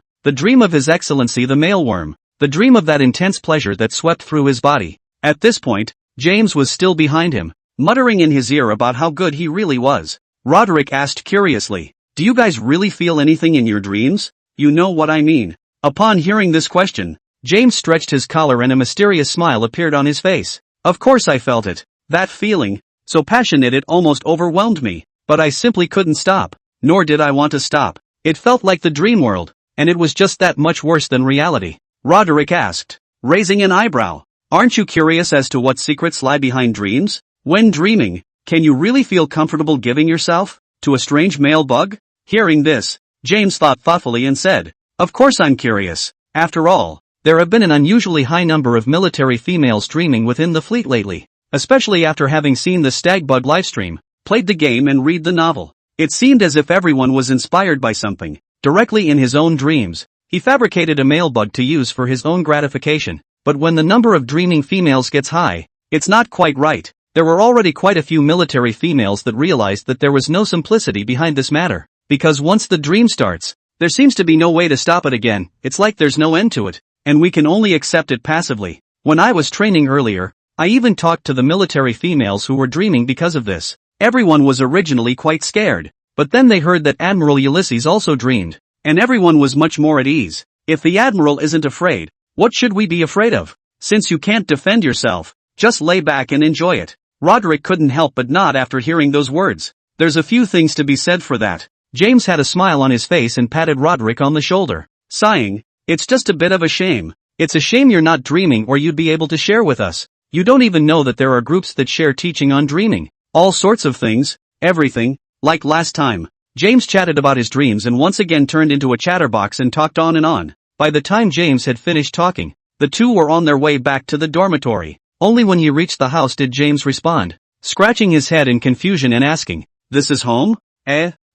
of His Excellency the Mailworm, the dream of that intense pleasure that swept through his body. At this point, James was still behind him, muttering in his ear about how good he really was. Roderick asked curiously, do you guys really feel anything in your dreams? You know what I mean. Upon hearing this question, James stretched his collar and a mysterious smile appeared on his face. Of course I felt it. That feeling, so passionate it almost overwhelmed me, but I simply couldn't stop, nor did I want to stop. It felt like the dream world, and it was just that much worse than reality. Roderick asked, raising an eyebrow. Aren't you curious as to what secrets lie behind dreams? When dreaming, can you really feel comfortable giving yourself to a strange male bug? Hearing this, James thought thoughtfully and said, of course I'm curious. After all, there have been an unusually high number of military females dreaming within the fleet lately, especially after having seen the Stagbug livestream, played the game and read the novel. It seemed as if everyone was inspired by something, directly in his own dreams. He fabricated a male bug to use for his own gratification, but when the number of dreaming females gets high, it's not quite right. There were already quite a few military females that realized that there was no simplicity behind this matter, because once the dream starts, there seems to be no way to stop it again. It's like there's no end to it, and we can only accept it passively. When I was training earlier, I even talked to the military females who were dreaming because of this. Everyone was originally quite scared, but then they heard that Admiral Ulysses also dreamed, and everyone was much more at ease. If the Admiral isn't afraid, what should we be afraid of? Since you can't defend yourself, just lay back and enjoy it. Roderick couldn't help but nod after hearing those words. There's a few things to be said for that. James had a smile on his face and patted Roderick on the shoulder, sighing, it's just a bit of a shame. It's a shame you're not dreaming or you'd be able to share with us. You don't even know that there are groups that share teaching on dreaming. All sorts of things, everything, like last time. James chatted about his dreams and once again turned into a chatterbox and talked on and on. By the time James had finished talking, the two were on their way back to the dormitory. Only when he reached the house did James respond, scratching his head in confusion and asking, this is home?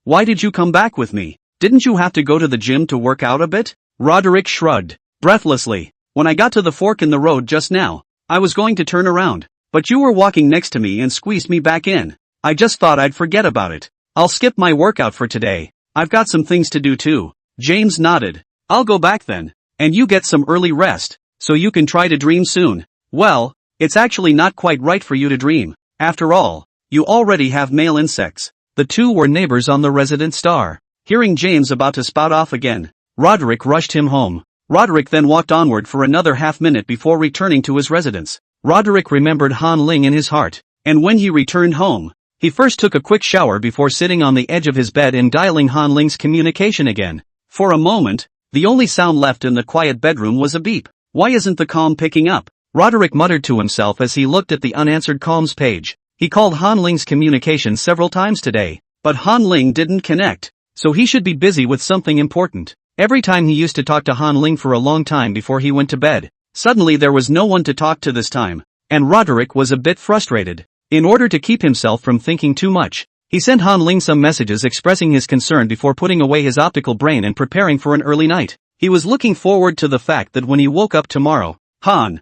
Why did you come back with me? Didn't you have to go to the gym to work out a bit? Roderick shrugged, breathlessly. When I got to the fork in the road just now, I was going to turn around, but you were walking next to me and squeezed me back in. I just thought I'd forget about it. I'll skip my workout for today. I've got some things to do too. James nodded. I'll go back then, and you get some early rest, so you can try to dream soon. Well, it's actually not quite right for you to dream. After all, you already have male insects. The two were neighbors on the resident star. Hearing James about to spout off again, Roderick rushed him home. Roderick then walked onward for another half-minute before returning to his residence. Roderick remembered Han Ling in his heart, and when he returned home, he first took a quick shower before sitting on the edge of his bed and dialing Han Ling's communication again. For a moment, the only sound left in the quiet bedroom was a beep. Why isn't the comm picking up? Roderick muttered to himself as he looked at the unanswered comms page. He called Han Ling's communication several times today, but Han Ling didn't connect, so he should be busy with something important. Every time he used to talk to Han Ling for a long time before he went to bed. Suddenly there was no one to talk to this time, and Roderick was a bit frustrated. In order to keep himself from thinking too much, he sent Han Ling some messages expressing his concern before putting away his optical brain and preparing for an early night. He was looking forward to the fact that when he woke up tomorrow, Han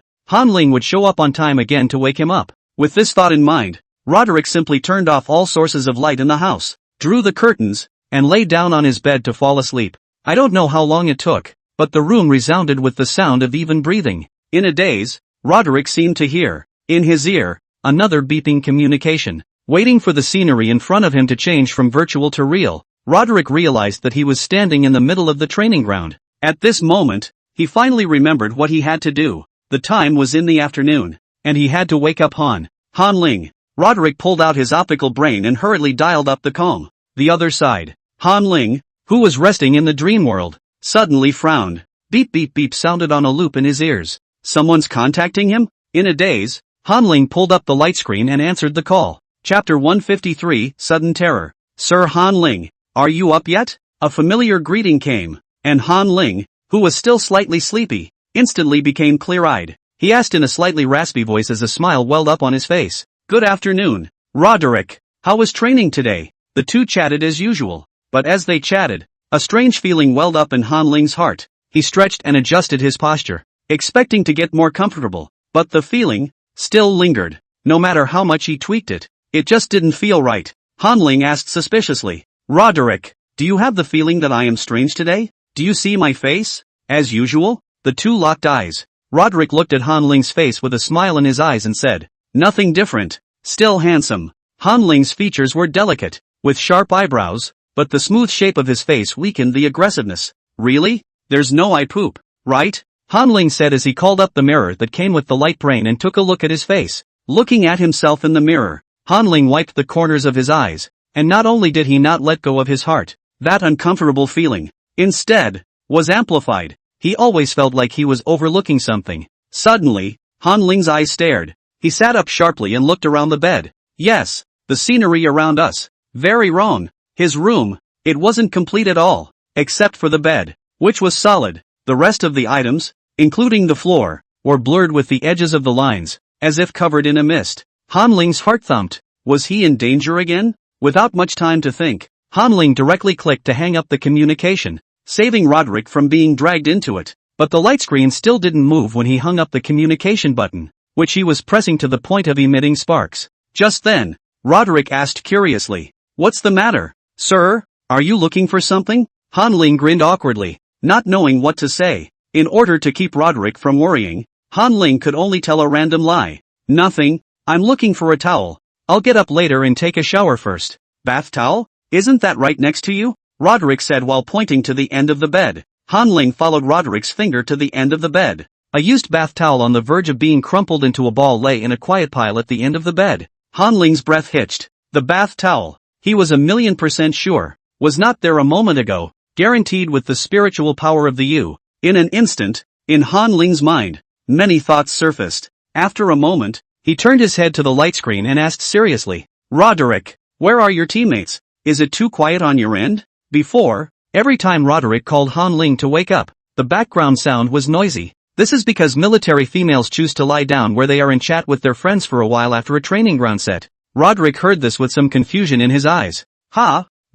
Ling would show up on time again to wake him up. With this thought in mind, Roderick simply turned off all sources of light in the house, drew the curtains, and lay down on his bed to fall asleep. I don't know how long it took, but the room resounded with the sound of even breathing. In a daze, Roderick seemed to hear, in his ear, another beeping communication. Waiting for the scenery in front of him to change from virtual to real, Roderick realized that he was standing in the middle of the training ground. At this moment, he finally remembered what he had to do. The time was in the afternoon, and he had to wake up Han Ling. Roderick pulled out his optical brain and hurriedly dialed up the comm. The other side, Han Ling, who was resting in the dream world, suddenly frowned. Beep beep beep sounded on a loop in his ears. Someone's contacting him? In a daze, Han Ling pulled up the light screen and answered the call. Chapter 153, Sudden Terror. Sir Han Ling, are you up yet? A familiar greeting came, and Han Ling, who was still slightly sleepy, instantly became clear-eyed. He asked in a slightly raspy voice as a smile welled up on his face. Good afternoon, Roderick. How was training today? The two chatted as usual, but as they chatted, a strange feeling welled up in Han Ling's heart. He stretched and adjusted his posture, expecting to get more comfortable, but the feeling still lingered. No matter how much he tweaked it, it just didn't feel right. Han Ling asked suspiciously, Roderick, do you have the feeling that I am strange today? Do you see my face? As usual? The two locked eyes. Roderick looked at Han Ling's face with a smile in his eyes and said, nothing different. Still handsome. Han Ling's features were delicate, with sharp eyebrows, but the smooth shape of his face weakened the aggressiveness. Really? There's no eye poop, right? Han Ling said as he called up the mirror that came with the light brain and took a look at his face. Looking at himself in the mirror, Han Ling wiped the corners of his eyes, and not only did he not let go of his heart, that uncomfortable feeling, instead, was amplified. He always felt like he was overlooking something. Suddenly, Han Ling's eyes stared. He sat up sharply and looked around the bed. Yes, the scenery around us. Very wrong. His room. It wasn't complete at all, except for the bed, which was solid. The rest of the items, including the floor, were blurred with the edges of the lines, as if covered in a mist. Han Ling's heart thumped. Was he in danger again? Without much time to think, Han Ling directly clicked to hang up the communication, saving Roderick from being dragged into it. But the light screen still didn't move when he hung up the communication button, which he was pressing to the point of emitting sparks. Just then, Roderick asked curiously, what's the matter, sir? Are you looking for something? Han Ling grinned awkwardly, not knowing what to say. In order to keep Roderick from worrying, Han Ling could only tell a random lie. Nothing, I'm looking for a towel. I'll get up later and take a shower first. Bath towel? Isn't that right next to you? Roderick said while pointing to the end of the bed. Han Ling followed Roderick's finger to the end of the bed. A used bath towel on the verge of being crumpled into a ball lay in a quiet pile at the end of the bed. Han Ling's breath hitched. The bath towel, he was 1,000,000% sure, was not there a moment ago, guaranteed with the spiritual power of the U. In an instant, in Han Ling's mind, many thoughts surfaced. After a moment, he turned his head to the light screen and asked seriously, Roderick, where are your teammates? Is it too quiet on your end? Before, every time Roderick called Han Ling to wake up, the background sound was noisy. This is because military females choose to lie down where they are and chat with their friends for a while after a training ground set. Roderick heard this with some confusion in his eyes.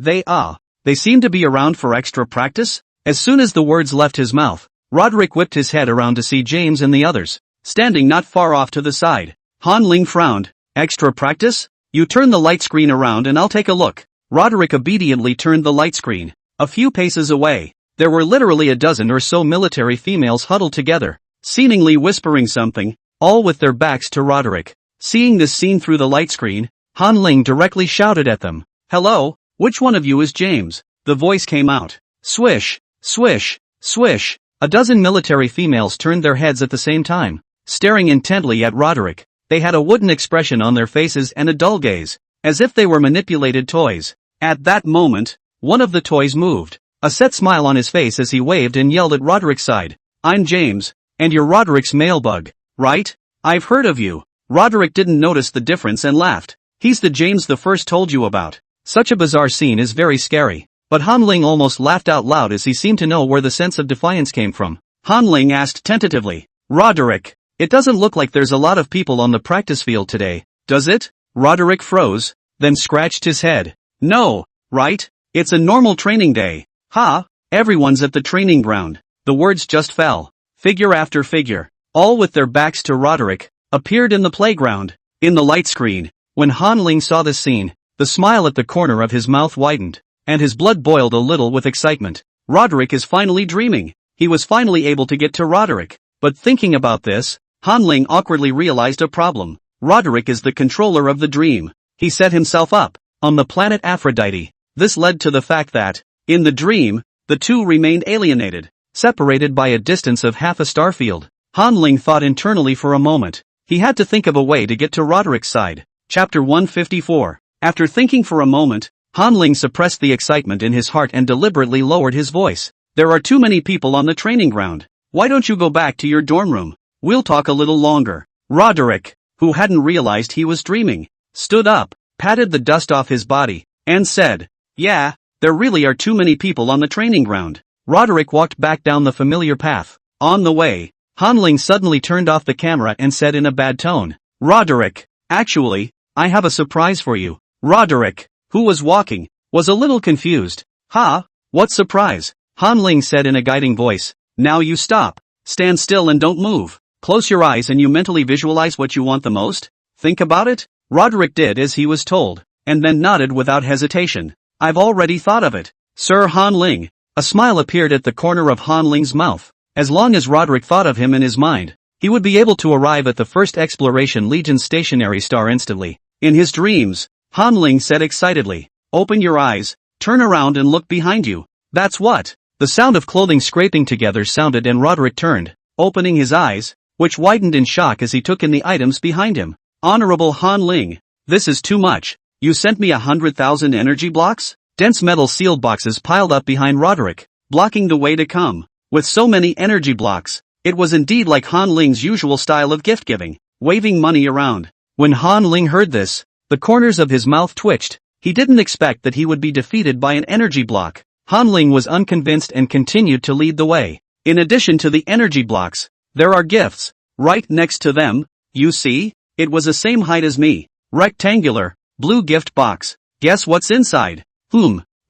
They seem to be around for extra practice? As soon as the words left his mouth, Roderick whipped his head around to see James and the others, standing not far off to the side. Han Ling frowned. Extra practice? You turn the light screen around and I'll take a look. Roderick obediently turned the light screen. A few paces away, there were literally a dozen or so military females huddled together, seemingly whispering something. all with their backs to Roderick. Seeing this scene through the light screen, Han Ling directly shouted at them. "Hello, which one of you is James?" The voice came out. Swish, swish, swish. A dozen military females turned their heads at the same time, staring intently at Roderick. They had a wooden expression on their faces and a dull gaze, as if they were manipulated toys. At that moment, one of the toys moved, a set smile on his face as he waved and yelled at Roderick's side. "I'm James, and you're Roderick's male bug, right? I've heard of you." Roderick didn't notice the difference and laughed. "He's the James the first told you about." Such a bizarre scene is very scary, but Han Ling almost laughed out loud as he seemed to know where the sense of defiance came from. Han Ling asked tentatively, "Roderick, it doesn't look like there's a lot of people on the practice field today, does it?" Roderick froze, then scratched his head. "No, right? It's a normal training day." "Ha, everyone's at the training ground." The words just fell. Figure after figure, all with their backs to Roderick, appeared in the playground. In the light screen, when Han Ling saw this scene, the smile at the corner of his mouth widened, and his blood boiled a little with excitement. Roderick is finally dreaming. He was finally able to get to Roderick. But thinking about this, Han Ling awkwardly realized a problem. Roderick is the controller of the dream. He set himself up on the planet Aphrodite. This led to the fact that, in the dream, the two remained alienated, separated by a distance of half a star field. Han Ling thought internally for a moment. He had to think of a way to get to Roderick's side. Chapter 154. After thinking for a moment, Han Ling suppressed the excitement in his heart and deliberately lowered his voice. "There are too many people on the training ground. Why don't you go back to your dorm room? We'll talk a little longer." Roderick, who hadn't realized he was dreaming, stood up, patted the dust off his body, and said, "Yeah, there really are too many people on the training ground." Roderick walked back down the familiar path. On the way, Han Ling suddenly turned off the camera and said in a bad tone, "Roderick, actually, I have a surprise for you." Roderick, who was walking, was a little confused. "Ha? What surprise?" Han Ling said in a guiding voice. "Now you stop. Stand still and don't move. Close your eyes and you mentally visualize what you want the most. Think about it." Roderick did as he was told, and then nodded without hesitation. "I've already thought of it, Sir Han Ling." A smile appeared at the corner of Han Ling's mouth. As long as Roderick thought of him in his mind, he would be able to arrive at the first Exploration Legion stationary star instantly. In his dreams, Han Ling said excitedly, "Open your eyes, turn around and look behind you." "That's what?" The sound of clothing scraping together sounded and Roderick turned, opening his eyes, which widened in shock as he took in the items behind him. "Honorable Han Ling, this is too much. You sent me 100,000 energy blocks?" Dense metal sealed boxes piled up behind Roderick, blocking the way to come. With so many energy blocks, it was indeed like Han Ling's usual style of gift-giving, waving money around. When Han Ling heard this, the corners of his mouth twitched. He didn't expect that he would be defeated by an energy block. Han Ling was unconvinced and continued to lead the way. "In addition to the energy blocks, there are gifts. Right next to them, you see, it was the same height as me. Rectangular, blue gift box. Guess what's inside?"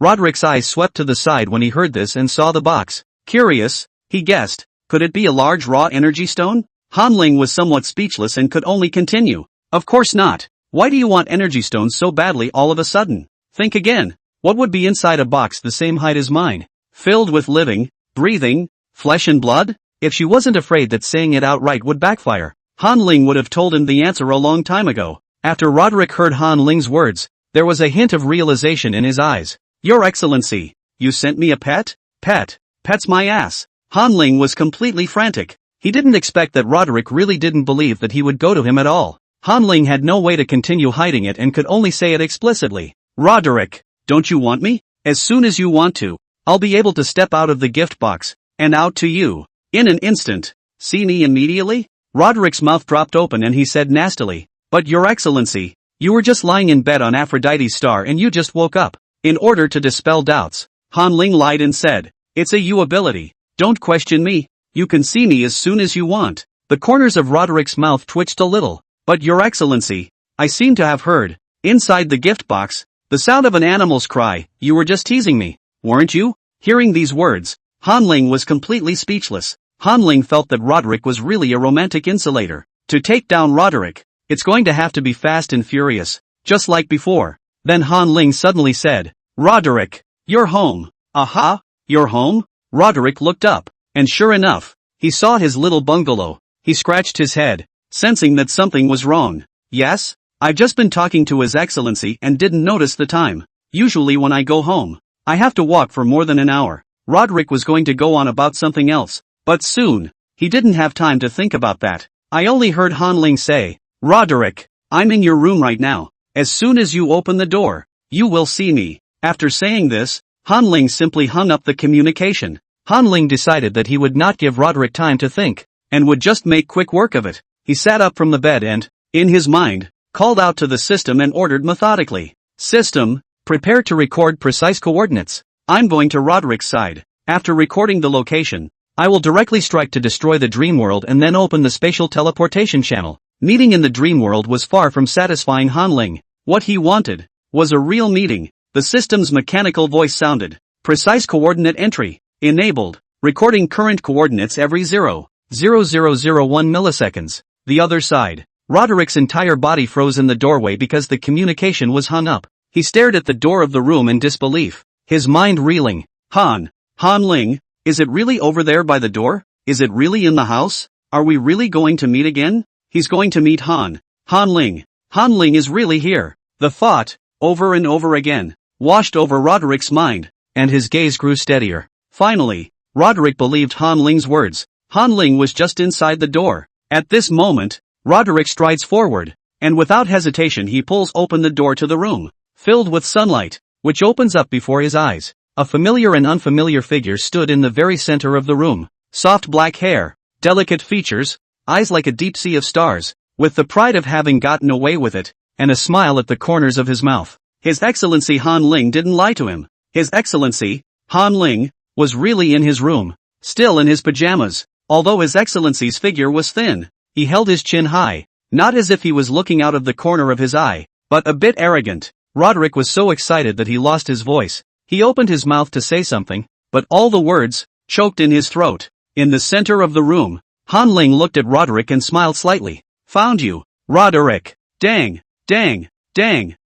Roderick's eyes swept to the side when he heard this and saw the box. Curious, he guessed, could it be a large raw energy stone? Han Ling was somewhat speechless and could only continue. "Of course not. Why do you want energy stones so badly all of a sudden? Think again. What would be inside a box the same height as mine? Filled with living, breathing, flesh and blood?" If she wasn't afraid that saying it outright would backfire, Han Ling would have told him the answer a long time ago. After Roderick heard Han Ling's words, there was a hint of realization in his eyes. "Your Excellency, you sent me a pet?" "Pet? Pet's my ass." Han Ling was completely frantic. He didn't expect that Roderick really didn't believe that he would go to him at all. Han Ling had no way to continue hiding it and could only say it explicitly. "Roderick, don't you want me? As soon as you want to, I'll be able to step out of the gift box, and out to you. In an instant. See me immediately?" Roderick's mouth dropped open and he said nastily, "But Your Excellency, you were just lying in bed on Aphrodite's star and you just woke up." In order to dispel doubts, Han Ling lied and said, "It's a you ability. Don't question me. You can see me as soon as you want." The corners of Roderick's mouth twitched a little. "But Your Excellency, I seem to have heard, inside the gift box, the sound of an animal's cry. You were just teasing me, weren't you?" Hearing these words, Han Ling was completely speechless. Han Ling felt that Roderick was really a romantic insulator. To take down Roderick, it's going to have to be fast and furious, just like before. Then Han Ling suddenly said, "Roderick, you're home." "Aha, you're home?" Roderick looked up, and sure enough, he saw his little bungalow. He scratched his head. sensing that something was wrong. Yes? I've just been talking to His Excellency and didn't notice the time. Usually when I go home, I have to walk for more than an hour. Roderick was going to go on about something else, but soon, he didn't have time to think about that. I only heard Han Ling say, "Roderick, I'm in your room right now. As soon as you open the door, you will see me." After saying this, Han Ling simply hung up the communication. Han Ling decided that he would not give Roderick time to think, and would just make quick work of it. He sat up from the bed and, in his mind, called out to the system and ordered methodically, "System, prepare to record precise coordinates. I'm going to Roderick's side. After recording the location, I will directly strike to destroy the dream world and then open the spatial teleportation channel." Meeting in the dream world was far from satisfying Han Ling. What he wanted was a real meeting. The system's mechanical voice sounded. Precise coordinate entry enabled. Recording current coordinates every 0.0001 milliseconds. The other side. Roderick's entire body froze in the doorway because the communication was hung up. He stared at the door of the room in disbelief, his mind reeling. Han Ling, is it really over there by the door? Is it really in the house? Are we really going to meet again? He's going to meet Han Ling. Han Ling is really here. The thought, over and over again, washed over Roderick's mind, and his gaze grew steadier. Finally, Roderick believed Han Ling's words. Han Ling was just inside the door. At this moment, Roderick strides forward, and without hesitation he pulls open the door to the room, filled with sunlight, which opens up before his eyes. A familiar and unfamiliar figure stood in the very center of the room. Soft black hair, delicate features, eyes like a deep sea of stars, with the pride of having gotten away with it, and a smile at the corners of his mouth. His Excellency Han Ling didn't lie to him. His Excellency, Han Ling, was really in his room, still in his pajamas. Although His Excellency's figure was thin, he held his chin high, not as if he was looking out of the corner of his eye, but a bit arrogant. Roderick was so excited that he lost his voice. He opened his mouth to say something, but all the words choked in his throat. In the center of the room, Han Ling looked at Roderick and smiled slightly. "Found you, Roderick. Dang.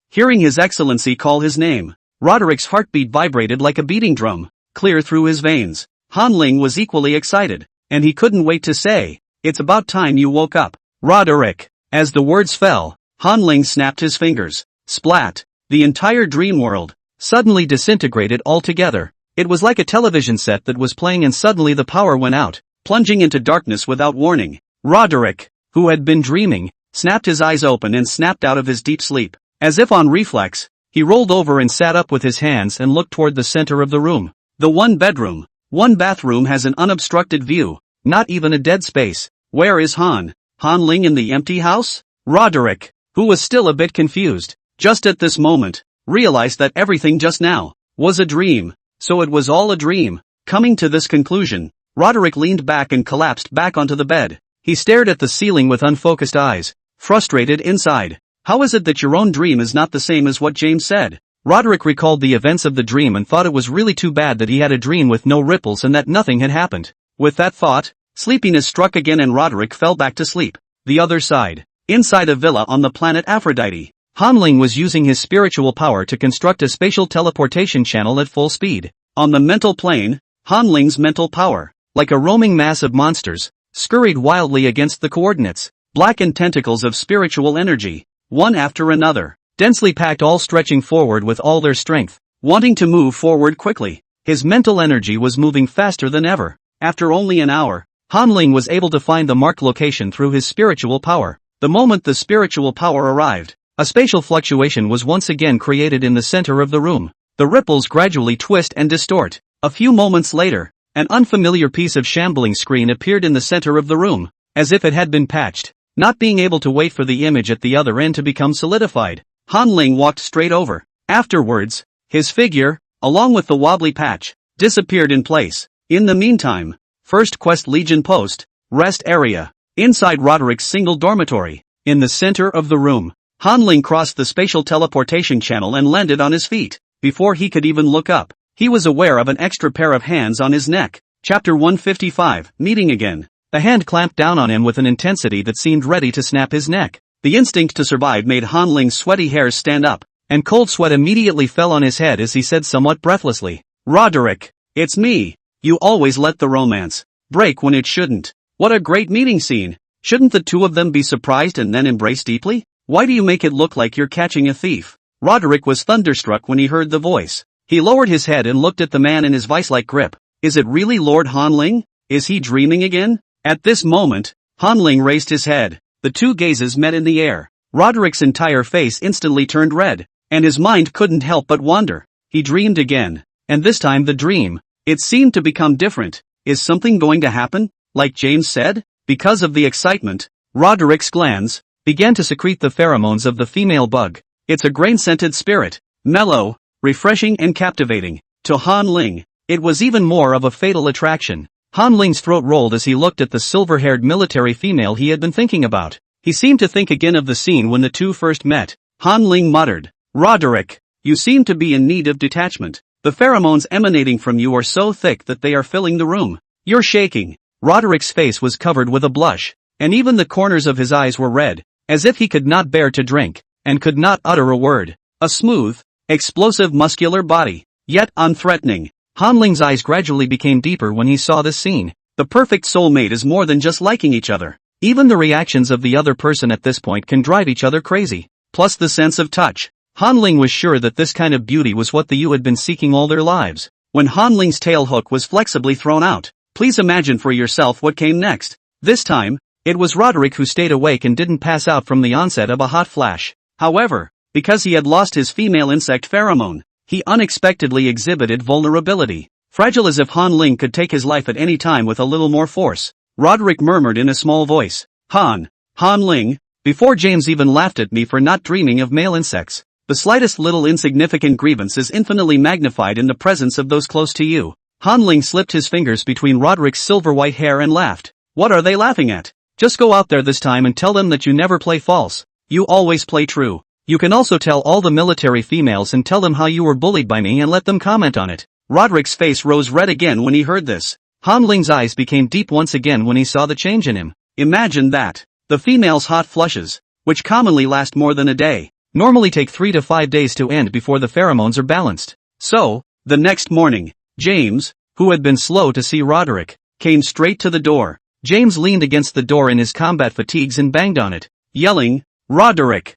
Hearing His Excellency call his name, Roderick's heartbeat vibrated like a beating drum, clear through his veins. Han Ling was equally excited, and he couldn't wait to say, "It's about time you woke up, Roderick." As the words fell, Han Ling snapped his fingers. Splat! The entire dream world suddenly disintegrated altogether. It was like a television set that was playing and suddenly the power went out, plunging into darkness without warning. Roderick, who had been dreaming, snapped his eyes open and snapped out of his deep sleep. As if on reflex, he rolled over and sat up with his hands and looked toward the center of the room. The one bathroom has an unobstructed view, not even a dead space. Where is Han Ling in the empty house? Roderick, who was still a bit confused, just at this moment, realized that everything just now was a dream. So it was all a dream. Coming to this conclusion, Roderick leaned back and collapsed back onto the bed. He stared at the ceiling with unfocused eyes, frustrated inside. How is it that your own dream is not the same as what James said? Roderick recalled the events of the dream and thought it was really too bad that he had a dream with no ripples and that nothing had happened. With that thought, sleepiness struck again and Roderick fell back to sleep. The other side. Inside a villa on the planet Aphrodite, Han Ling was using his spiritual power to construct a spatial teleportation channel at full speed. On the mental plane, Han Ling's mental power, like a roaming mass of monsters, scurried wildly against the coordinates, blackened tentacles of spiritual energy, one after another, densely packed, all stretching forward with all their strength, wanting to move forward quickly. His mental energy was moving faster than ever. After only an hour, Han Ling was able to find the marked location through his spiritual power. The moment the spiritual power arrived, a spatial fluctuation was once again created in the center of the room. The ripples gradually twist and distort. A few moments later, an unfamiliar piece of shambling screen appeared in the center of the room, as if it had been patched. Not being able to wait for the image at the other end to become solidified, Han Ling walked straight over. Afterwards, his figure, along with the wobbly patch, disappeared in place. In the meantime, First Quest Legion Post, Rest Area. Inside Roderick's single dormitory, in the center of the room, Han Ling crossed the spatial teleportation channel and landed on his feet. Before he could even look up, he was aware of an extra pair of hands on his neck. Chapter 155, Meeting Again. The hand clamped down on him with an intensity that seemed ready to snap his neck. The instinct to survive made Han Ling's sweaty hairs stand up, and cold sweat immediately fell on his head as he said somewhat breathlessly, "Roderick, it's me. You always let the romance break when it shouldn't. What a great meeting scene. Shouldn't the two of them be surprised and then embrace deeply? Why do you make it look like you're catching a thief? Roderick was thunderstruck when he heard the voice. He lowered his head and looked at the man in his vice-like grip. Is it really Lord Hanling? Is he dreaming again? At this moment, Hanling raised his head. The two gazes met in the air. Roderick's entire face instantly turned red, and his mind couldn't help but wander. He dreamed again. And this time the dream, it seemed to become different. Is something going to happen, like James said? Because of the excitement, Roderick's glands began to secrete the pheromones of the female bug. It's a grain-scented spirit, mellow, refreshing and captivating. To Han Ling, it was even more of a fatal attraction. Han Ling's throat rolled as he looked at the silver-haired military female he had been thinking about. He seemed to think again of the scene when the two first met. Han Ling muttered, "Roderick, you seem to be in need of detachment. The pheromones emanating from you are so thick that they are filling the room. You're shaking." Roderick's face was covered with a blush, and even the corners of his eyes were red, as if he could not bear to drink, and could not utter a word. A smooth, explosive muscular body, yet unthreatening. Han Ling's eyes gradually became deeper when he saw this scene. The perfect soulmate is more than just liking each other. Even the reactions of the other person at this point can drive each other crazy. Plus the sense of touch. Han Ling was sure that this kind of beauty was what the Yu had been seeking all their lives. When Han Ling's tail hook was flexibly thrown out, please imagine for yourself what came next. This time, it was Roderick who stayed awake and didn't pass out from the onset of a hot flash. However, because he had lost his female insect pheromone, he unexpectedly exhibited vulnerability. Fragile as if Han Ling could take his life at any time with a little more force. Roderick murmured in a small voice, Han Ling, before James even laughed at me for not dreaming of male insects. The slightest little insignificant grievance is infinitely magnified in the presence of those close to you. Han Ling slipped his fingers between Roderick's silver-white hair and laughed. What are they laughing at? Just go out there this time and tell them that you never play false. You always play true. You can also tell all the military females and tell them how you were bullied by me and let them comment on it. Roderick's face rose red again when he heard this. Han Ling's eyes became deep once again when he saw the change in him. Imagine that. The female's hot flushes, which commonly last more than a day, normally take 3 to 5 days to end before the pheromones are balanced. So, the next morning, James, who had been slow to see Roderick, came straight to the door. James leaned against the door in his combat fatigues and banged on it, yelling, Roderick,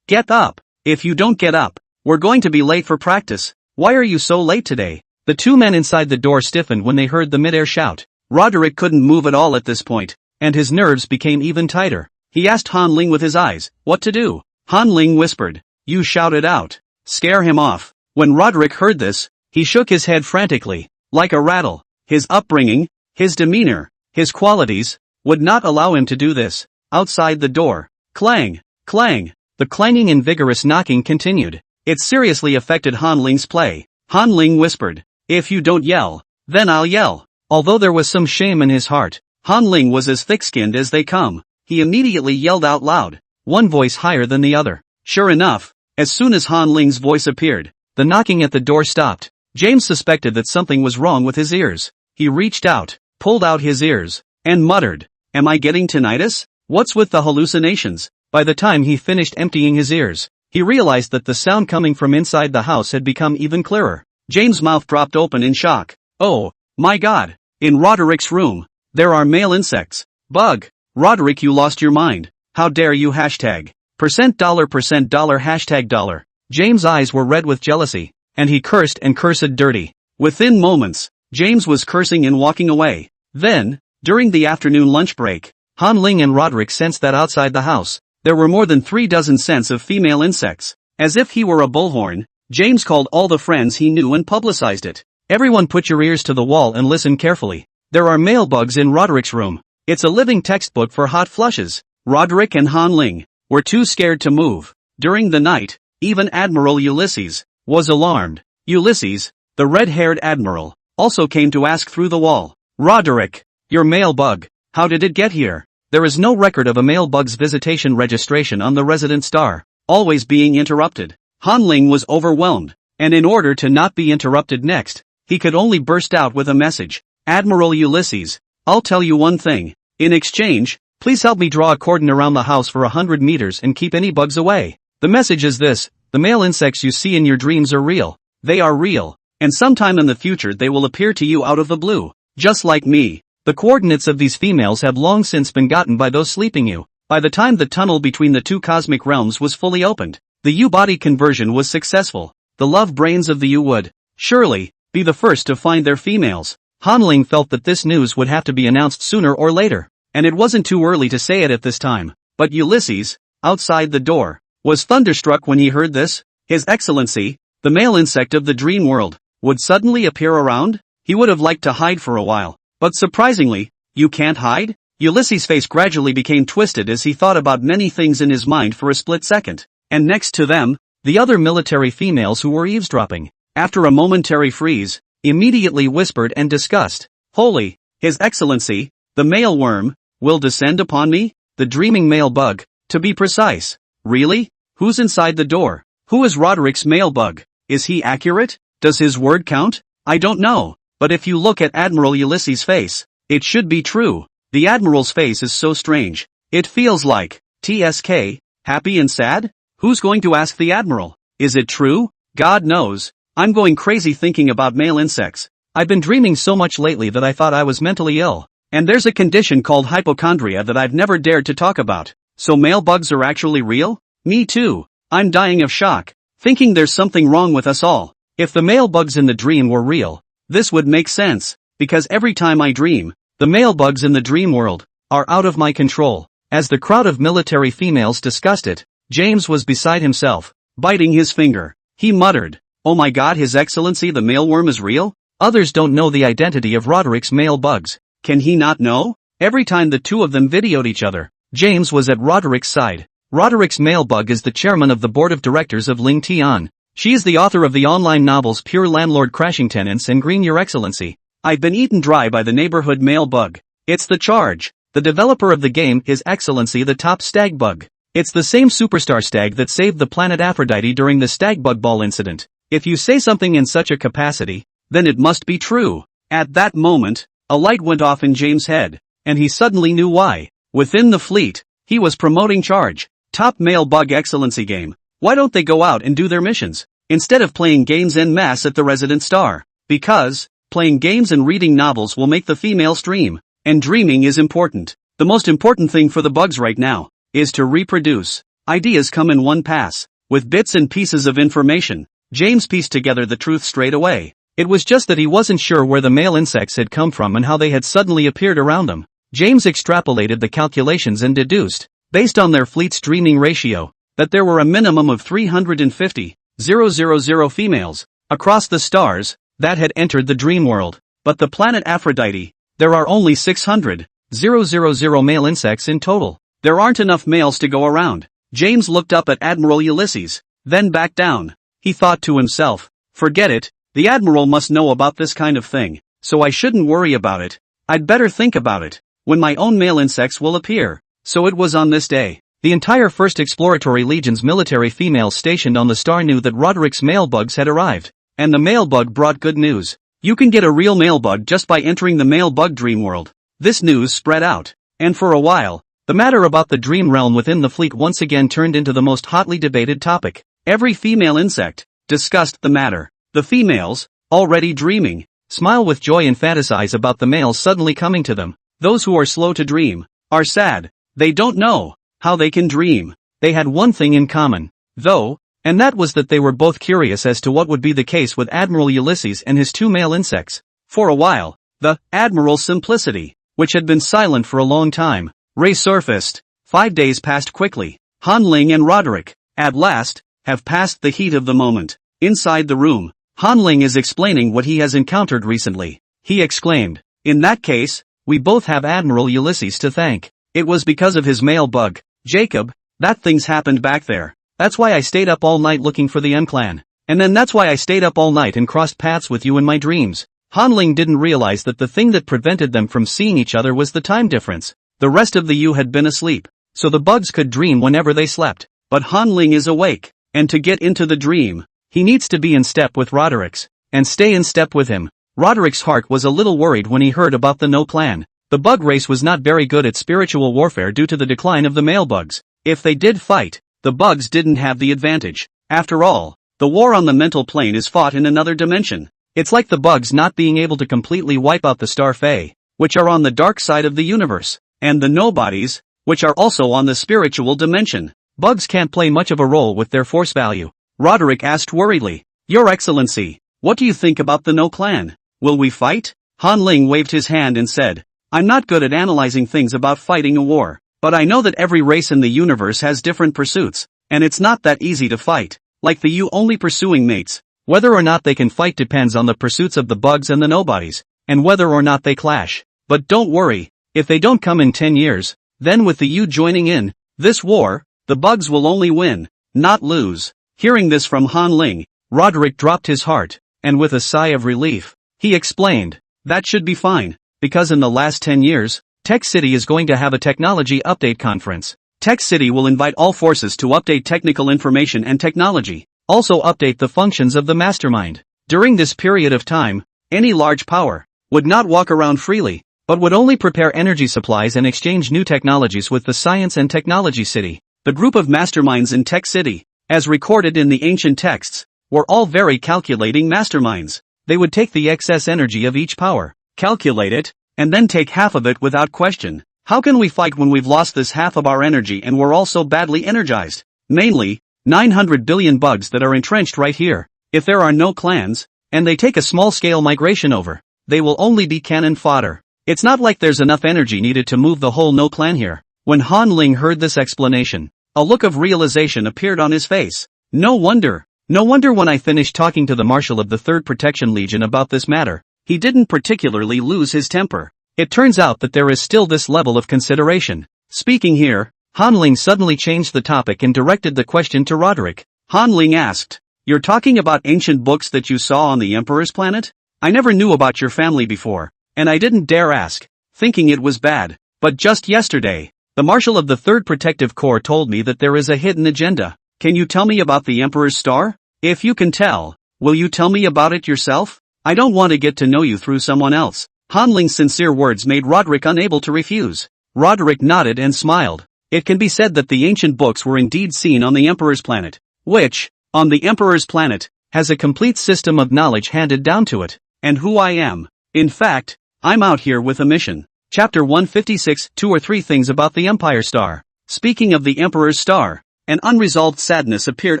get up. If you don't get up, we're going to be late for practice. Why are you so late today? The two men inside the door stiffened when they heard the mid-air shout. Roderick couldn't move at all at this point, and his nerves became even tighter. He asked Han Ling with his eyes what to do. Han Ling whispered, "You shout it out. Scare him off." When Roderick heard this, he shook his head frantically, like a rattle. His upbringing, his demeanor, his qualities, would not allow him to do this. Outside the door, clang, clang, the clanging and vigorous knocking continued. It seriously affected Han Ling's play. Han Ling whispered, "If you don't yell, then I'll yell." Although there was some shame in his heart, Han Ling was as thick-skinned as they come. He immediately yelled out loud, one voice higher than the other. Sure enough, as soon as Han Ling's voice appeared, the knocking at the door stopped. James suspected that something was wrong with his ears. He reached out, pulled out his ears, and muttered, "Am I getting tinnitus? What's with the hallucinations?" By the time he finished emptying his ears, he realized that the sound coming from inside the house had become even clearer. James' mouth dropped open in shock. Oh, my God! In Roderick's room, there are male insects. Bug! Roderick, you lost your mind. How dare you hashtag $%$ hashtag dollar. James' eyes were red with jealousy, and he cursed and cursed dirty. Within moments, James was cursing and walking away. Then, during the afternoon lunch break, Han Ling and Roderick sensed that outside the house, there were more than 3 dozen scents of female insects. As if he were a bullhorn, James called all the friends he knew and publicized it. Everyone put your ears to the wall and listen carefully. There are male bugs in Roderick's room. It's a living textbook for hot flushes. Roderick and Han Ling were too scared to move. During the night, even Admiral Ulysses was alarmed. Ulysses, the red-haired admiral, also came to ask through the wall, "Roderick, your male bug, how did it get here?" There is no record of a male bug's visitation registration on the resident star, always being interrupted. Han Ling was overwhelmed, and in order to not be interrupted next, he could only burst out with a message. "Admiral Ulysses, I'll tell you one thing. In exchange, please help me draw a cordon around the house for 100 meters and keep any bugs away. The message is this: the male insects you see in your dreams are real. They are real, and sometime in the future they will appear to you out of the blue. Just like me. The coordinates of these females have long since been gotten by those sleeping you. By the time the tunnel between the two cosmic realms was fully opened, the U-body conversion was successful. The love brains of the U would, surely, be the first to find their females. Hanling felt that this news would have to be announced sooner or later, and it wasn't too early to say it at this time. But Ulysses, outside the door, was thunderstruck when he heard this. His Excellency, the male insect of the dream world, would suddenly appear around? He would have liked to hide for a while, but surprisingly, you can't hide? Ulysses' face gradually became twisted as he thought about many things in his mind for a split second, and next to them, the other military females who were eavesdropping, after a momentary freeze, immediately whispered and discussed, "Holy, His Excellency, the male worm, will descend upon me? The dreaming male bug, to be precise. Really? Who's inside the door? Who is Roderick's male bug? Is he accurate? Does his word count? I don't know, but if you look at Admiral Ulysses' face, it should be true. The Admiral's face is so strange. It feels like, TSK, happy and sad? Who's going to ask the Admiral? Is it true? God knows. I'm going crazy thinking about male insects. I've been dreaming so much lately that I thought I was mentally ill. And there's a condition called hypochondria that I've never dared to talk about. So male bugs are actually real? Me too. I'm dying of shock, thinking there's something wrong with us all. If the male bugs in the dream were real, this would make sense, because every time I dream, the male bugs in the dream world are out of my control. As the crowd of military females discussed it, James was beside himself, biting his finger. He muttered, "Oh my God, His Excellency, the male worm is real? Others don't know the identity of Roderick's male bugs. Can he not know?" Every time the two of them videoed each other, James was at Roderick's side. Roderick's male bug is the chairman of the board of directors of Ling Tian. She is the author of the online novels Pure Landlord Crashing Tenants and Green Your Excellency. I've been eaten dry by the neighborhood male bug. It's the charge. The developer of the game, His Excellency the top stag bug. It's the same superstar stag that saved the planet Aphrodite during the stag bug ball incident. If you say something in such a capacity, then it must be true. At that moment, a light went off in James' head, and he suddenly knew why. Within the fleet, he was promoting charge. Top male bug excellency game. Why don't they go out and do their missions, instead of playing games en masse at the Resident Star? Because, playing games and reading novels will make the females dream, and dreaming is important. The most important thing for the bugs right now is to reproduce. Ideas come in one pass. With bits and pieces of information, James pieced together the truth straight away. It was just that he wasn't sure where the male insects had come from and how they had suddenly appeared around them. James extrapolated the calculations and deduced, based on their fleet's dreaming ratio, that there were a minimum of 350,000 females across the stars that had entered the dream world. But the planet Aphrodite, there are only 600,000 male insects in total. There aren't enough males to go around. James looked up at Admiral Ulysses, then back down. He thought to himself, forget it, the Admiral must know about this kind of thing, so I shouldn't worry about it. I'd better think about it, when my own male insects will appear. So it was on this day. The entire 1st Exploratory Legion's military females stationed on the star knew that Roderick's male bugs had arrived, and the male bug brought good news. You can get a real male bug just by entering the male bug dream world. This news spread out, and for a while, the matter about the dream realm within the fleet once again turned into the most hotly debated topic. Every female insect discussed the matter. The females, already dreaming, smile with joy and fantasize about the males suddenly coming to them. Those who are slow to dream are sad. They don't know how they can dream. They had one thing in common, though, and that was that they were both curious as to what would be the case with Admiral Ulysses and his two male insects. For a while, the Admiral's simplicity, which had been silent for a long time, resurfaced. 5 days passed quickly. Hanling and Roderick, at last, have passed the heat of the moment. Inside the room, Hanling is explaining what he has encountered recently. He exclaimed, "In that case, we both have Admiral Ulysses to thank. It was because of his male bug, Jacob, that things happened back there. That's why I stayed up all night looking for the unclan. And then that's why I stayed up all night and crossed paths with you in my dreams." Hanling didn't realize that the thing that prevented them from seeing each other was the time difference. The rest of the U had been asleep, so the bugs could dream whenever they slept. But Hanling is awake, and to get into the dream, he needs to be in step with Roderick's, and stay in step with him. Roderick's heart was a little worried when he heard about the No Clan. The bug race was not very good at spiritual warfare due to the decline of the male bugs. If they did fight, the bugs didn't have the advantage. After all, the war on the mental plane is fought in another dimension. It's like the bugs not being able to completely wipe out the Star Fae. which are on the dark side of the universe, and the nobodies, which are also on the spiritual dimension. Bugs can't play much of a role with their force value. Roderick asked worriedly. Your Excellency, what do you think about the No clan? Will we fight? Han Ling waved his hand and said, I'm not good at analyzing things about fighting a war, but I know that every race in the universe has different pursuits, and it's not that easy to fight, like the you only pursuing mates. Whether or not they can fight depends on the pursuits of the bugs and the nobodies, and whether or not they clash. But don't worry, if they don't come in 10 years, then with the you joining in this war, the bugs will only win, not lose. Hearing this from Han Ling, Roderick dropped his heart, and with a sigh of relief, he explained, that should be fine, because in the last 10 years, Tech City is going to have a technology update conference. Tech City will invite all forces to update technical information and technology, also update the functions of the mastermind. During this period of time, any large power would not walk around freely, but would only prepare energy supplies and exchange new technologies with the Science and Technology City. The group of masterminds in Tech City, as recorded in the ancient texts, were all very calculating masterminds. They would take the excess energy of each power, calculate it, and then take half of it without question. How can we fight when we've lost this half of our energy and we're all so badly energized? Mainly, 900 billion bugs that are entrenched right here. If there are no clans, and they take a small-scale migration over, they will only be cannon fodder. It's not like there's enough energy needed to move the whole no clan here. When Han Ling heard this explanation, a look of realization appeared on his face. No wonder when I finished talking to the Marshal of the 3rd Protection Legion about this matter, he didn't particularly lose his temper. It turns out that there is still this level of consideration. Speaking here, Han Ling suddenly changed the topic and directed the question to Roderick. Han Ling asked, you're talking about ancient books that you saw on the Emperor's planet? I never knew about your family before, and I didn't dare ask, thinking it was bad. But just yesterday, the Marshal of the 3rd Protective Corps told me that there is a hidden agenda. Can you tell me about the Emperor's star? If you can tell, will you tell me about it yourself? I don't want to get to know you through someone else. Han Ling's sincere words made Roderick unable to refuse. Roderick nodded and smiled. It can be said that the ancient books were indeed seen on the Emperor's planet, which, on the Emperor's planet, has a complete system of knowledge handed down to it, and who I am. In fact, I'm out here with a mission. Chapter 156, 2 or 3 things about the Empire Star. Speaking of the Emperor's star, an unresolved sadness appeared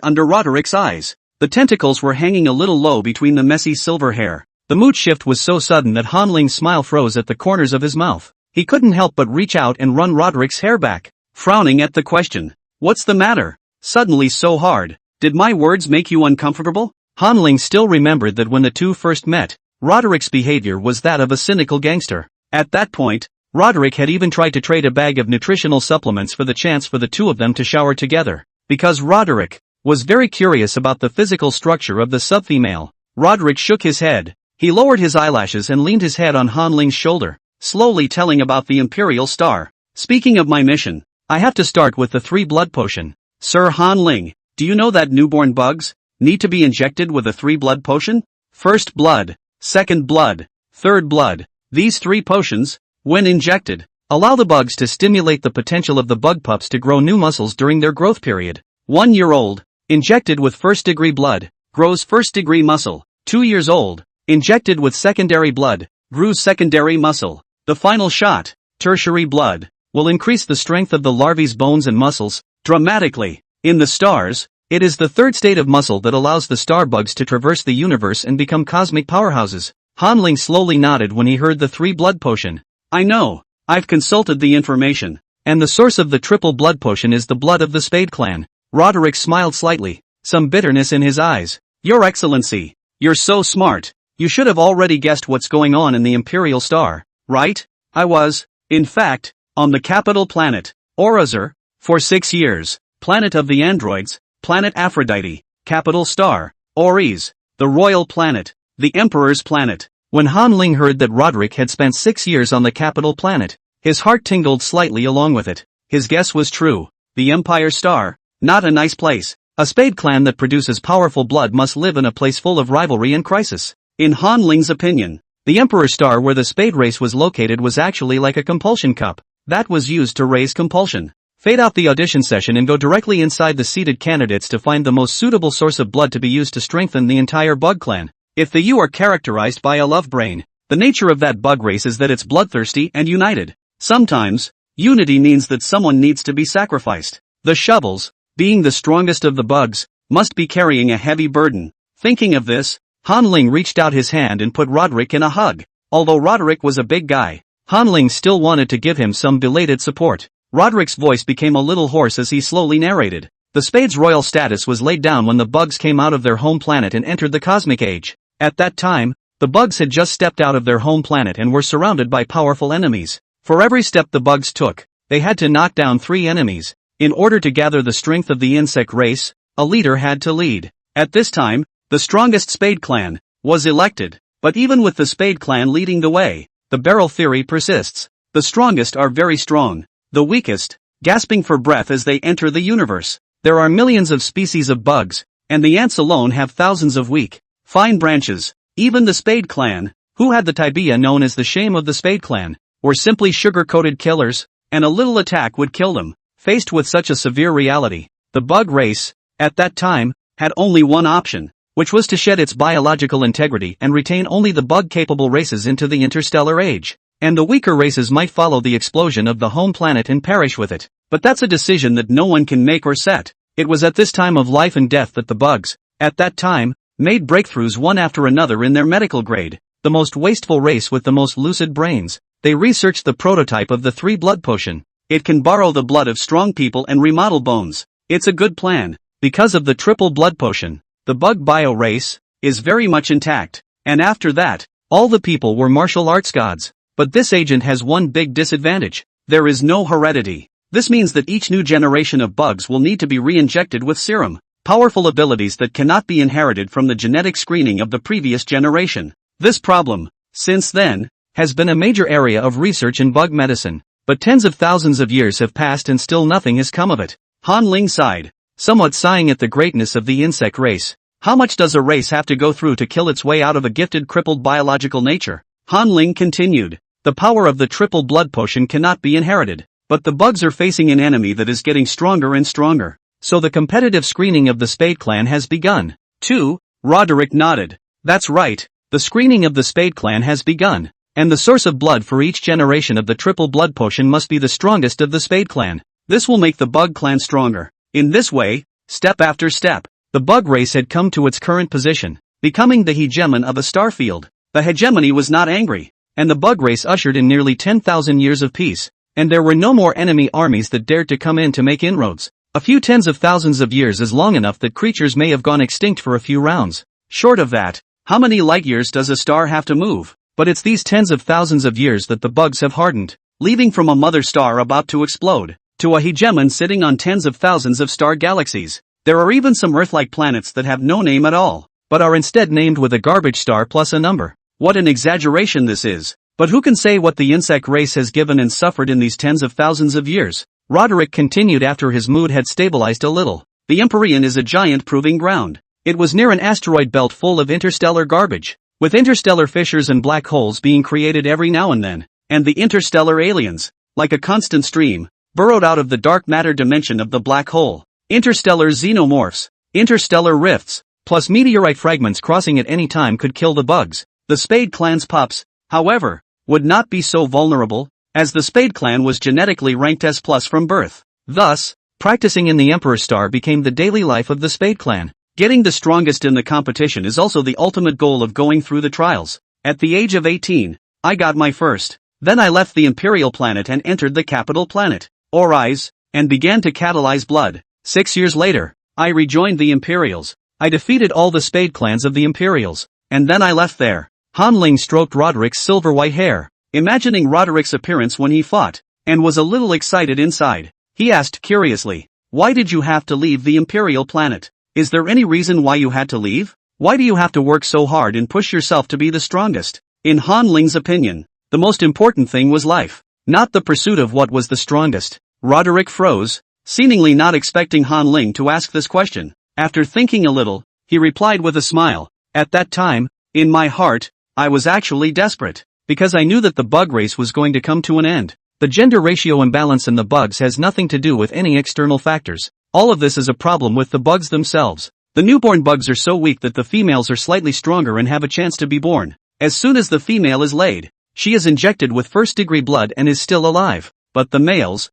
under Roderick's eyes. The tentacles were hanging a little low between the messy silver hair. The mood shift was so sudden that Han Ling's smile froze at the corners of his mouth. He couldn't help but reach out and run Roderick's hair back, frowning at the question. What's the matter? Suddenly so hard. Did my words make you uncomfortable? Han Ling still remembered that when the two first met, Roderick's behavior was that of a cynical gangster. At that point, Roderick had even tried to trade a bag of nutritional supplements for the chance for the two of them to shower together. Because Roderick was very curious about the physical structure of the subfemale. Roderick shook his head. He lowered his eyelashes and leaned his head on Han Ling's shoulder, slowly telling about the Imperial Star. Speaking of my mission, I have to start with the 3 blood potion. Sir Han Ling, do you know that newborn bugs need to be injected with a 3 blood potion? First blood, second blood, third blood. These 3 potions, when injected, allow the bugs to stimulate the potential of the bug pups to grow new muscles during their growth period. 1 year old, injected with first-degree blood, grows first-degree muscle. 2 years old, injected with secondary blood, grew secondary muscle. The final shot, tertiary blood, will increase the strength of the larvae's bones and muscles dramatically. In the stars, it is the 3rd state of muscle that allows the star bugs to traverse the universe and become cosmic powerhouses. Han Ling slowly nodded when he heard the 3 blood potion. I know, I've consulted the information, and the source of the triple blood potion is the blood of the Spade clan. Roderick smiled slightly, some bitterness in his eyes. Your Excellency, you're so smart. You should have already guessed what's going on in the Imperial Star, right? I was, in fact, on the capital planet, Orazur, for 6 years. Planet of the androids, planet Aphrodite, capital star, Oris, the royal planet, the Emperor's planet. When Han Ling heard that Roderick had spent 6 years on the capital planet, his heart tingled slightly along with it. His guess was true. The Empire Star, not a nice place. A Spade clan that produces powerful blood must live in a place full of rivalry and crisis. In Han Ling's opinion, the Emperor Star where the Spade race was located was actually like a compulsion cup that was used to raise compulsion. Fade out the audition session and go directly inside the seated candidates to find the most suitable source of blood to be used to strengthen the entire bug clan. If the you are characterized by a love brain, The nature of that bug race is that it's bloodthirsty and united. Sometimes, unity means that someone needs to be sacrificed. The shovels, being the strongest of the bugs, must be carrying a heavy burden. Thinking of this, Han Ling reached out his hand and put Roderick in a hug. Although Roderick was a big guy, Han Ling still wanted to give him some belated support. Roderick's voice became a little hoarse as he slowly narrated. The Spade's royal status was laid down when the bugs came out of their home planet and entered the cosmic age. At that time, the bugs had just stepped out of their home planet and were surrounded by powerful enemies. For every step the bugs took, they had to knock down 3 enemies. In order to gather the strength of the insect race, a leader had to lead. At this time, the strongest Spade clan was elected. But even with the Spade clan leading the way, the barrel theory persists. The strongest are very strong. The weakest, gasping for breath as they enter the universe. There are millions of species of bugs, and the ants alone have thousands of weak, fine branches. Even the Spade clan, who had the tibia known as the shame of the Spade clan, were simply sugar-coated killers, and a little attack would kill them. Faced with such a severe reality, the bug race, at that time, had only one option, which was to shed its biological integrity and retain only the bug-capable races into the interstellar age. And the weaker races might follow the explosion of the home planet and perish with it. But that's a decision that no one can make or set. It was at this time of life and death that the bugs, at that time, made breakthroughs one after another in their medical grade. The most wasteful race with the most lucid brains. They researched the prototype of the 3 blood potion. It can borrow the blood of strong people and remodel bones. It's a good plan. Because of the triple blood potion, the bug bio race is very much intact. And after that, all the people were martial arts gods. But this agent has one big disadvantage. There is no heredity. This means that each new generation of bugs will need to be re-injected with serum, powerful abilities that cannot be inherited from the genetic screening of the previous generation. This problem, since then, has been a major area of research in bug medicine, but tens of thousands of years have passed and still nothing has come of it. Han Ling sighed, somewhat sighing at the greatness of the insect race. How much does a race have to go through to kill its way out of a gifted crippled biological nature? Han Ling continued. The power of the triple blood potion cannot be inherited, but the bugs are facing an enemy that is getting stronger and stronger. So the competitive screening of the Spade clan has begun. 2. Roderick nodded. That's right, the screening of the Spade clan has begun. And the source of blood for each generation of the triple blood potion must be the strongest of the Spade clan. This will make the bug clan stronger. In this way, step after step, the bug race had come to its current position, becoming the hegemon of a star field. The hegemony was not angry, and the bug race ushered in nearly 10,000 years of peace. And there were no more enemy armies that dared to come in to make inroads. A few tens of thousands of years is long enough that creatures may have gone extinct for a few rounds. Short of that, how many light years does a star have to move? But it's these tens of thousands of years that the bugs have hardened, leaving from a mother star about to explode, to a hegemon sitting on tens of thousands of star galaxies. There are even some Earth-like planets that have no name at all, but are instead named with a garbage star plus a number. What an exaggeration this is. But who can say what the insect race has given and suffered in these tens of thousands of years? Roderick continued after his mood had stabilized a little. The Empyrean is a giant proving ground. It was near an asteroid belt full of interstellar garbage, with interstellar fissures and black holes being created every now and then, and the interstellar aliens, like a constant stream, burrowed out of the dark matter dimension of the black hole. Interstellar xenomorphs, interstellar rifts, plus meteorite fragments crossing at any time could kill the bugs. The Spade clan's pups, however, would not be so vulnerable, as the Spade clan was genetically ranked S+ from birth. Thus, practicing in the Emperor Star became the daily life of the Spade clan. Getting the strongest in the competition is also the ultimate goal of going through the trials. At the age of 18, I got my first. Then I left the Imperial planet and entered the capital planet, Orize, and began to catalyze blood. 6 years later, I rejoined the Imperials. I defeated all the Spade clans of the Imperials, and then I left there. Han Ling stroked Roderick's silver-white hair, imagining Roderick's appearance when he fought, and was a little excited inside. He asked curiously, "Why did you have to leave the Imperial planet? Is there any reason why you had to leave? Why do you have to work so hard and push yourself to be the strongest?" In Han Ling's opinion, the most important thing was life, not the pursuit of what was the strongest. Roderick froze, seemingly not expecting Han Ling to ask this question. After thinking a little, he replied with a smile, "At that time, in my heart, I was actually desperate, because I knew that the bug race was going to come to an end. The gender ratio imbalance in the bugs has nothing to do with any external factors. All of this is a problem with the bugs themselves. The newborn bugs are so weak that the females are slightly stronger and have a chance to be born. As soon as the female is laid, she is injected with first-degree blood and is still alive. But the males,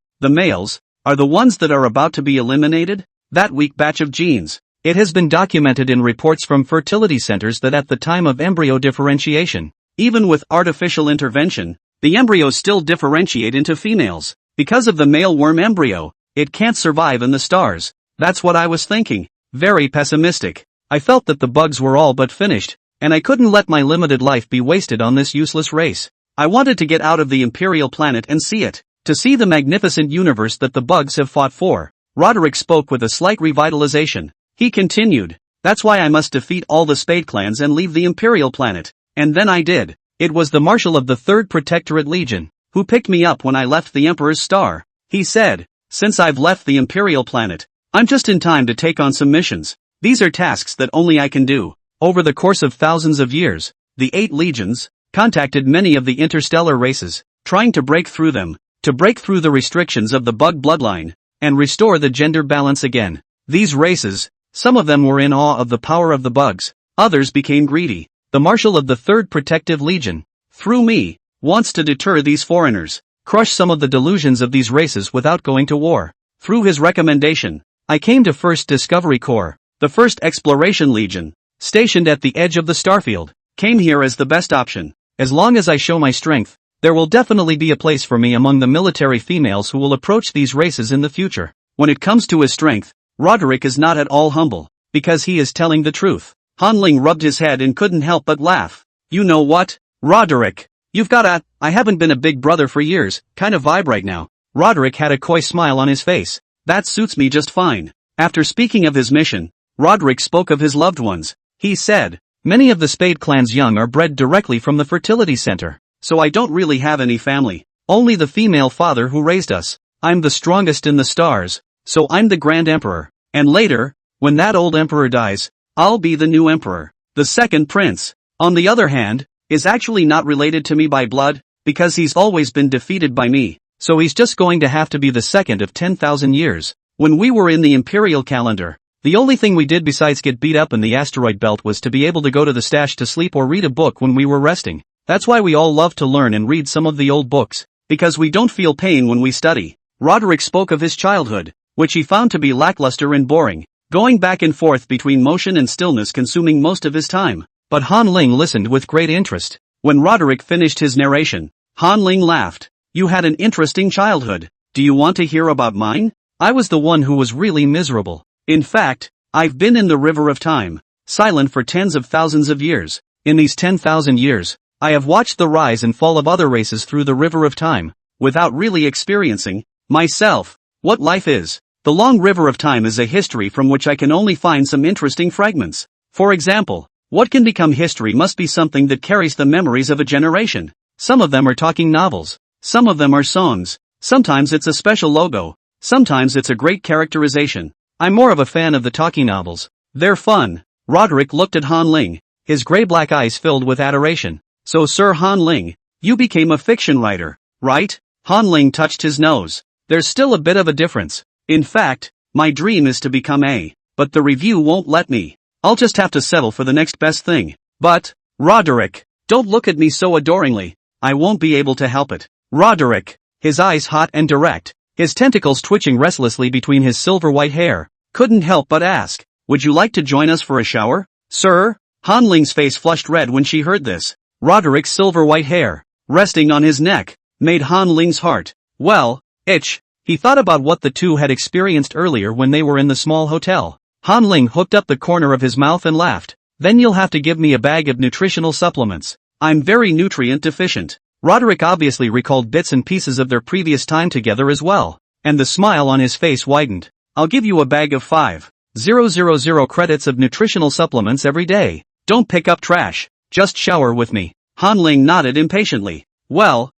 are the ones that are about to be eliminated? That weak batch of genes. It has been documented in reports from fertility centers that at the time of embryo differentiation, even with artificial intervention, the embryos still differentiate into females. Because of the male worm embryo, it can't survive in the stars. That's what I was thinking. Very pessimistic. I felt that the bugs were all but finished, and I couldn't let my limited life be wasted on this useless race. I wanted to get out of the Imperial planet and see it, to see the magnificent universe that the bugs have fought for. Roderick spoke with a slight revitalization. He continued, that's why I must defeat all the Spade clans and leave the Imperial planet. And then I did. It was the Marshal of the 3rd Protectorate Legion, who picked me up when I left the Emperor's star. He said, since I've left the Imperial planet, I'm just in time to take on some missions. These are tasks that only I can do. Over the course of thousands of years, the 8 legions contacted many of the interstellar races, trying to break through them, to break through the restrictions of the bug bloodline, and restore the gender balance again. These races, some of them were in awe of the power of the bugs, others became greedy. The Marshal of the 3rd Protective Legion, through me, wants to deter these foreigners, crush some of the delusions of these races without going to war. Through his recommendation, I came to 1st Discovery Corps, the 1st Exploration Legion, stationed at the edge of the starfield, came here as the best option. As long as I show my strength, there will definitely be a place for me among the military females who will approach these races in the future. When it comes to his strength, Roderick is not at all humble, because he is telling the truth. Hanling rubbed his head and couldn't help but laugh. You know what, Roderick? You've got a, I haven't been a big brother for years, kind of vibe right now. Roderick had a coy smile on his face. That suits me just fine. After speaking of his mission, Roderick spoke of his loved ones. He said, many of the Spade clan's young are bred directly from the fertility center, so I don't really have any family. Only the female father who raised us. I'm the strongest in the stars, so I'm the Grand Emperor. And later, when that old emperor dies, I'll be the new emperor. The second prince, on the other hand, is actually not related to me by blood, because he's always been defeated by me, so he's just going to have to be the second of 10,000 years. When we were in the Imperial calendar, the only thing we did besides get beat up in the asteroid belt was to be able to go to the stash to sleep or read a book when we were resting. That's why we all love to learn and read some of the old books, because we don't feel pain when we study. Roderick spoke of his childhood, which he found to be lackluster and boring, going back and forth between motion and stillness consuming most of his time. But Han Ling listened with great interest. When Roderick finished his narration, Han Ling laughed. You had an interesting childhood. Do you want to hear about mine? I was the one who was really miserable. In fact, I've been in the river of time, silent for tens of thousands of years. In these 10,000 years, I have watched the rise and fall of other races through the river of time, without really experiencing, myself, what life is. The long river of time is a history from which I can only find some interesting fragments. For example, what can become history must be something that carries the memories of a generation. Some of them are talking novels. Some of them are songs. Sometimes it's a special logo. Sometimes it's a great characterization. I'm more of a fan of the talking novels. They're fun. Roderick looked at Han Ling, his gray-black eyes filled with adoration. So Sir Han Ling, you became a fiction writer, right? Han Ling touched his nose. There's still a bit of a difference. In fact, my dream is to become a, but the review won't let me. I'll just have to settle for the next best thing. But, Roderick, don't look at me so adoringly. I won't be able to help it. Roderick, his eyes hot and direct, his tentacles twitching restlessly between his silver-white hair, couldn't help but ask, would you like to join us for a shower, sir? Han Ling's face flushed red when she heard this. Roderick's silver-white hair, resting on his neck, made Han Ling's heart, well, itch. He thought about what the two had experienced earlier when they were in the small hotel. Han Ling hooked up the corner of his mouth and laughed. Then you'll have to give me a bag of nutritional supplements. I'm very nutrient deficient. Roderick obviously recalled bits and pieces of their previous time together as well, and the smile on his face widened. I'll give you a bag of 5,000 credits of nutritional supplements every day. Don't pick up trash, just shower with me. Han Ling nodded impatiently. Well,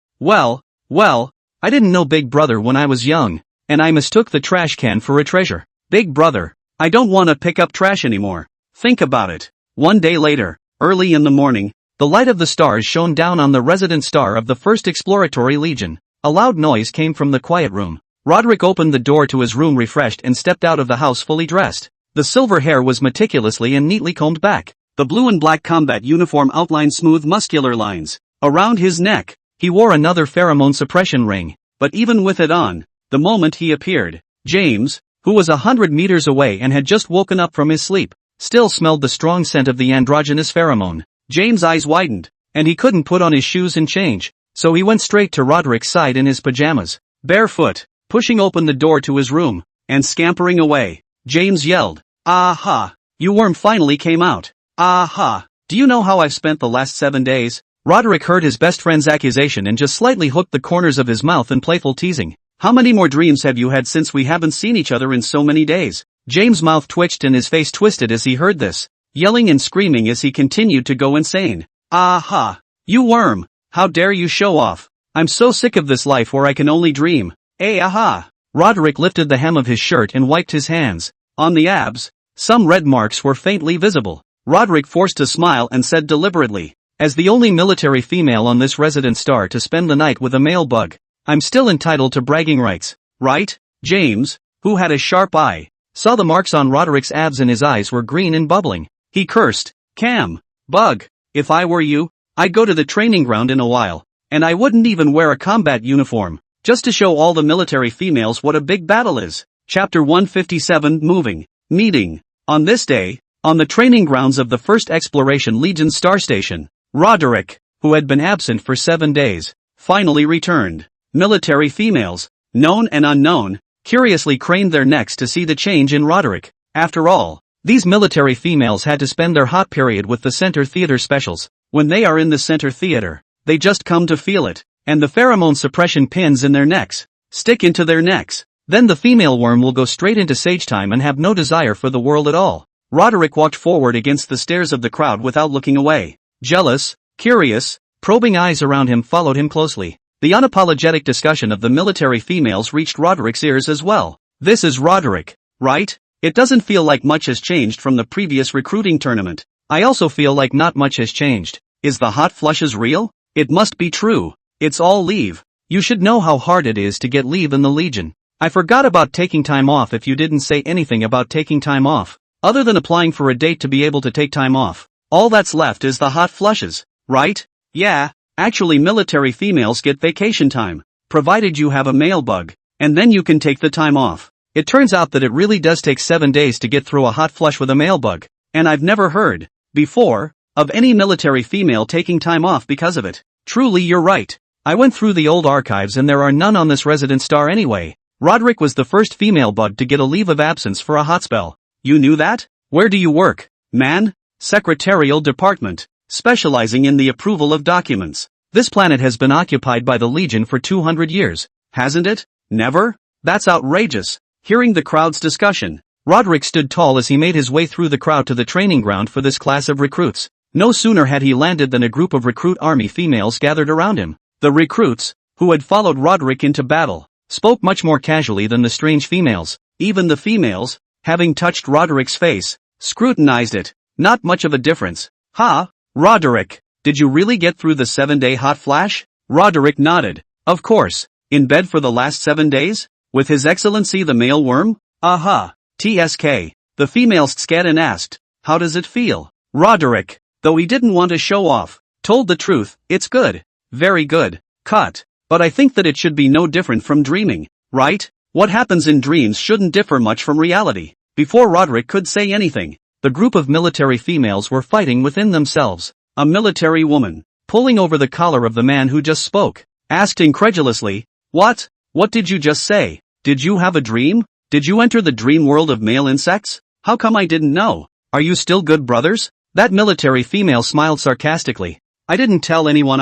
I didn't know Big Brother when I was young, and I mistook the trash can for a treasure. Big Brother, I don't want to pick up trash anymore. Think about it. One day later, early in the morning, the light of the stars shone down on the resident star of the 1st Exploratory Legion. A loud noise came from the quiet room. Roderick opened the door to his room, refreshed, and stepped out of the house fully dressed. The silver hair was meticulously and neatly combed back. The The blue and black combat uniform outlined smooth muscular lines. Around his neck, he wore another pheromone suppression ring, but even with it on, the moment he appeared, James, who was 100 meters away and had just woken up from his sleep, still smelled the strong scent of the androgynous pheromone. James' eyes widened, and he couldn't put on his shoes and change, so he went straight to Roderick's side in his pajamas, barefoot, pushing open the door to his room, and scampering away. James yelled, "Aha! You worm finally came out! Aha! Do you know how I've spent the last 7 days?" Roderick heard his best friend's accusation and just slightly hooked the corners of his mouth in playful teasing. "How many more dreams have you had since we haven't seen each other in so many days?" James' mouth twitched and his face twisted as he heard this, yelling and screaming as he continued to go insane. "Aha! You worm! How dare you show off! I'm so sick of this life where I can only dream. Aha!" Roderick lifted the hem of his shirt and wiped his hands. On the abs, some red marks were faintly visible. Roderick forced a smile and said deliberately, "As the only military female on this resident star to spend the night with a male bug, I'm still entitled to bragging rights, right?" James, who had a sharp eye, saw the marks on Roderick's abs and his eyes were green and bubbling. He cursed, "Cam, bug, if I were you, I'd go to the training ground in a while, and I wouldn't even wear a combat uniform, just to show all the military females what a big battle is." Chapter 157 Meeting. On this day, on the training grounds of the 1st Exploration Legion Star Station, Roderick, who had been absent for 7 days, finally returned. Military females, known and unknown, curiously craned their necks to see the change in Roderick. After all, these military females had to spend their hot period with the Center Theater specials. When they are in the Center Theater, they just come to feel it, and the pheromone suppression pins in their necks stick into their necks. Then the female worm will go straight into sage time and have no desire for the world at all. Roderick walked forward against the stares of the crowd without looking away. Jealous, curious, probing eyes around him followed him closely. The unapologetic discussion of the military females reached Roderick's ears as well. "This is Roderick, right? It doesn't feel like much has changed from the previous recruiting tournament." "I also feel like not much has changed. Is the hot flushes real?" "It must be true. It's all leave. You should know how hard it is to get leave in the Legion. I forgot about taking time off. If you didn't say anything about taking time off, other than applying for a date to be able to take time off, all that's left is the hot flushes, right?" "Yeah, actually military females get vacation time, provided you have a male bug, and then you can take the time off." It turns out that it really does take 7 days to get through a hot flush with a male bug, and I've never heard, before, of any military female taking time off because of it. Truly you're right. I went through the old archives and there are none on this resident star anyway. Roderick was the first female bug to get a leave of absence for a hot spell. "You knew that? Where do you work?" "Man, Secretarial Department, specializing in the approval of documents." "This planet has been occupied by the Legion for 200 years, hasn't it?" "Never? That's outrageous." Hearing the crowd's discussion, Roderick stood tall as he made his way through the crowd to the training ground for this class of recruits. No sooner had he landed than a group of recruit army females gathered around him. The recruits, who had followed Roderick into battle, spoke much more casually than the strange females. Even the females, having touched Roderick's face, scrutinized it. "Not much of a difference. Ha, Roderick, did you really get through the 7-day hot flash?" Roderick nodded. "Of course, in bed for the last 7 days? With His Excellency the male worm?" "Aha, TSK. The female scat and asked, "How does it feel?" Roderick, though he didn't want to show off, told the truth. "It's good. Very good. Cut. But I think that it should be no different from dreaming, right? What happens in dreams shouldn't differ much from reality." Before Roderick could say anything, the group of military females were fighting within themselves. A military woman, pulling over the collar of the man who just spoke, asked incredulously, What did you just say? Did you have a dream? Did you enter the dream world of male insects? How come I didn't know? Are you still good brothers?" That military female smiled sarcastically. "I didn't tell anyone.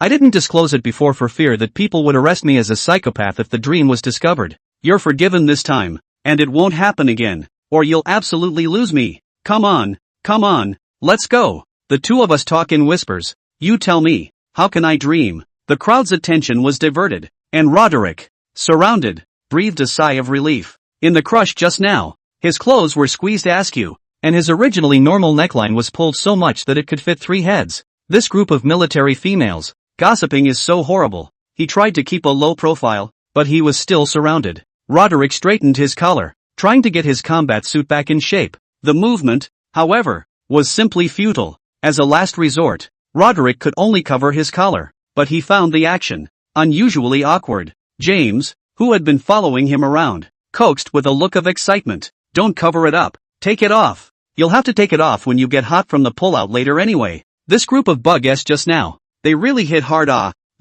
I didn't disclose it before for fear that people would arrest me as a psychopath if the dream was discovered. You're forgiven this time, and it won't happen again, or you'll absolutely lose me. Come on, let's go." The two of us talk in whispers. "You tell me, how can I dream?" The crowd's attention was diverted, and Roderick, surrounded, breathed a sigh of relief. In the crush just now, his clothes were squeezed askew, and his originally normal neckline was pulled so much that it could fit 3 heads. This group of military females, gossiping is so horrible. He tried to keep a low profile, but he was still surrounded. Roderick straightened his collar, trying to get his combat suit back in shape. The movement, however, was simply futile. As a last resort, Roderick could only cover his collar, but he found the action unusually awkward. James, who had been following him around, coaxed with a look of excitement. Don't cover it up. Take it off. You'll have to take it off when you get hot from the pullout later anyway. This group of bug-s just now, they really hit hard.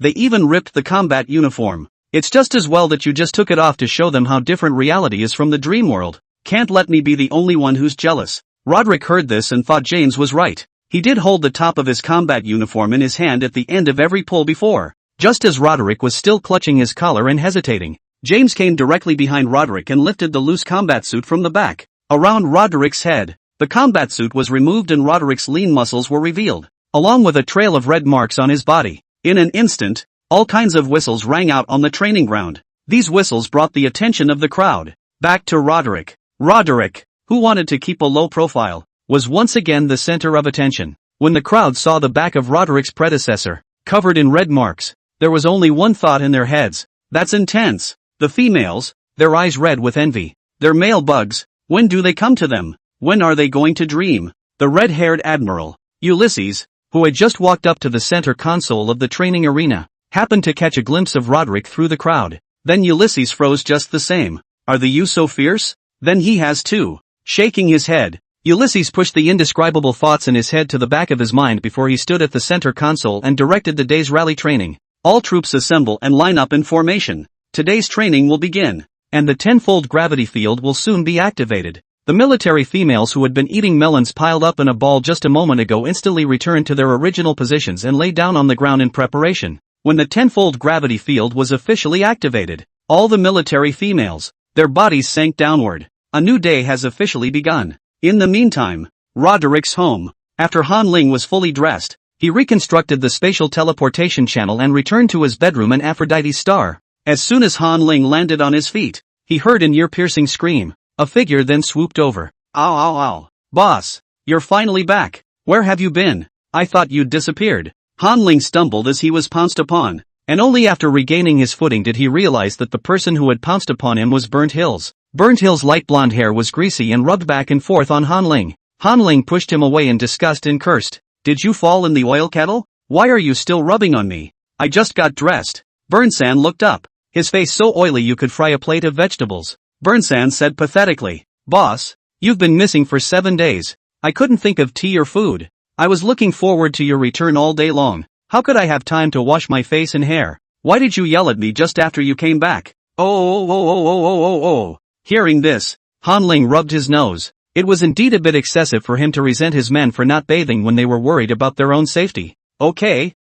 They even ripped the combat uniform. It's just as well that you just took it off to show them how different reality is from the dream world. Can't let me be the only one who's jealous. Roderick heard this and thought James was right. He did hold the top of his combat uniform in his hand at the end of every pull before. Just as Roderick was still clutching his collar and hesitating, James came directly behind Roderick and lifted the loose combat suit from the back. Around Roderick's head, the combat suit was removed and Roderick's lean muscles were revealed, along with a trail of red marks on his body. In an instant, all kinds of whistles rang out on the training ground. These whistles brought the attention of the crowd back to Roderick. Roderick, who wanted to keep a low profile, was once again the center of attention. When the crowd saw the back of Roderick's predecessor, covered in red marks, there was only one thought in their heads. That's intense. The females, their eyes red with envy. Their male bugs, when do they come to them? When are they going to dream? The red-haired admiral, Ulysses, who had just walked up to the center console of the training arena, happened to catch a glimpse of Roderick through the crowd. Then Ulysses froze just the same. Are the you so fierce? Then he has too. Shaking his head, Ulysses pushed the indescribable thoughts in his head to the back of his mind before he stood at the center console and directed the day's rally training. All troops assemble and line up in formation. Today's training will begin, and the tenfold gravity field will soon be activated. The military females who had been eating melons piled up in a ball just a moment ago instantly returned to their original positions and lay down on the ground in preparation. When the tenfold gravity field was officially activated, all the military females, their bodies sank downward. A new day has officially begun. In the meantime, Roderick's home. After Han Ling was fully dressed, he reconstructed the spatial teleportation channel and returned to his bedroom an Aphrodite's star. As soon as Han Ling landed on his feet, he heard an ear-piercing scream. A figure then swooped over. Ow ow ow. Boss, you're finally back. Where have you been? I thought you'd disappeared. Han Ling stumbled as he was pounced upon, and only after regaining his footing did he realize that the person who had pounced upon him was Burnt Hills. Burnt Hills' light blonde hair was greasy and rubbed back and forth on Han Ling. Han Ling pushed him away in disgust and cursed. Did you fall in the oil kettle? Why are you still rubbing on me? I just got dressed. Burnsan looked up, his face so oily you could fry a plate of vegetables. Burnsan said pathetically, Boss, you've been missing for 7 days. I couldn't think of tea or food. I was looking forward to your return all day long. How could I have time to wash my face and hair? Why did you yell at me just after you came back? Oh. Hearing this, Han Ling rubbed his nose. It was indeed a bit excessive for him to resent his men for not bathing when they were worried about their own safety. Okay,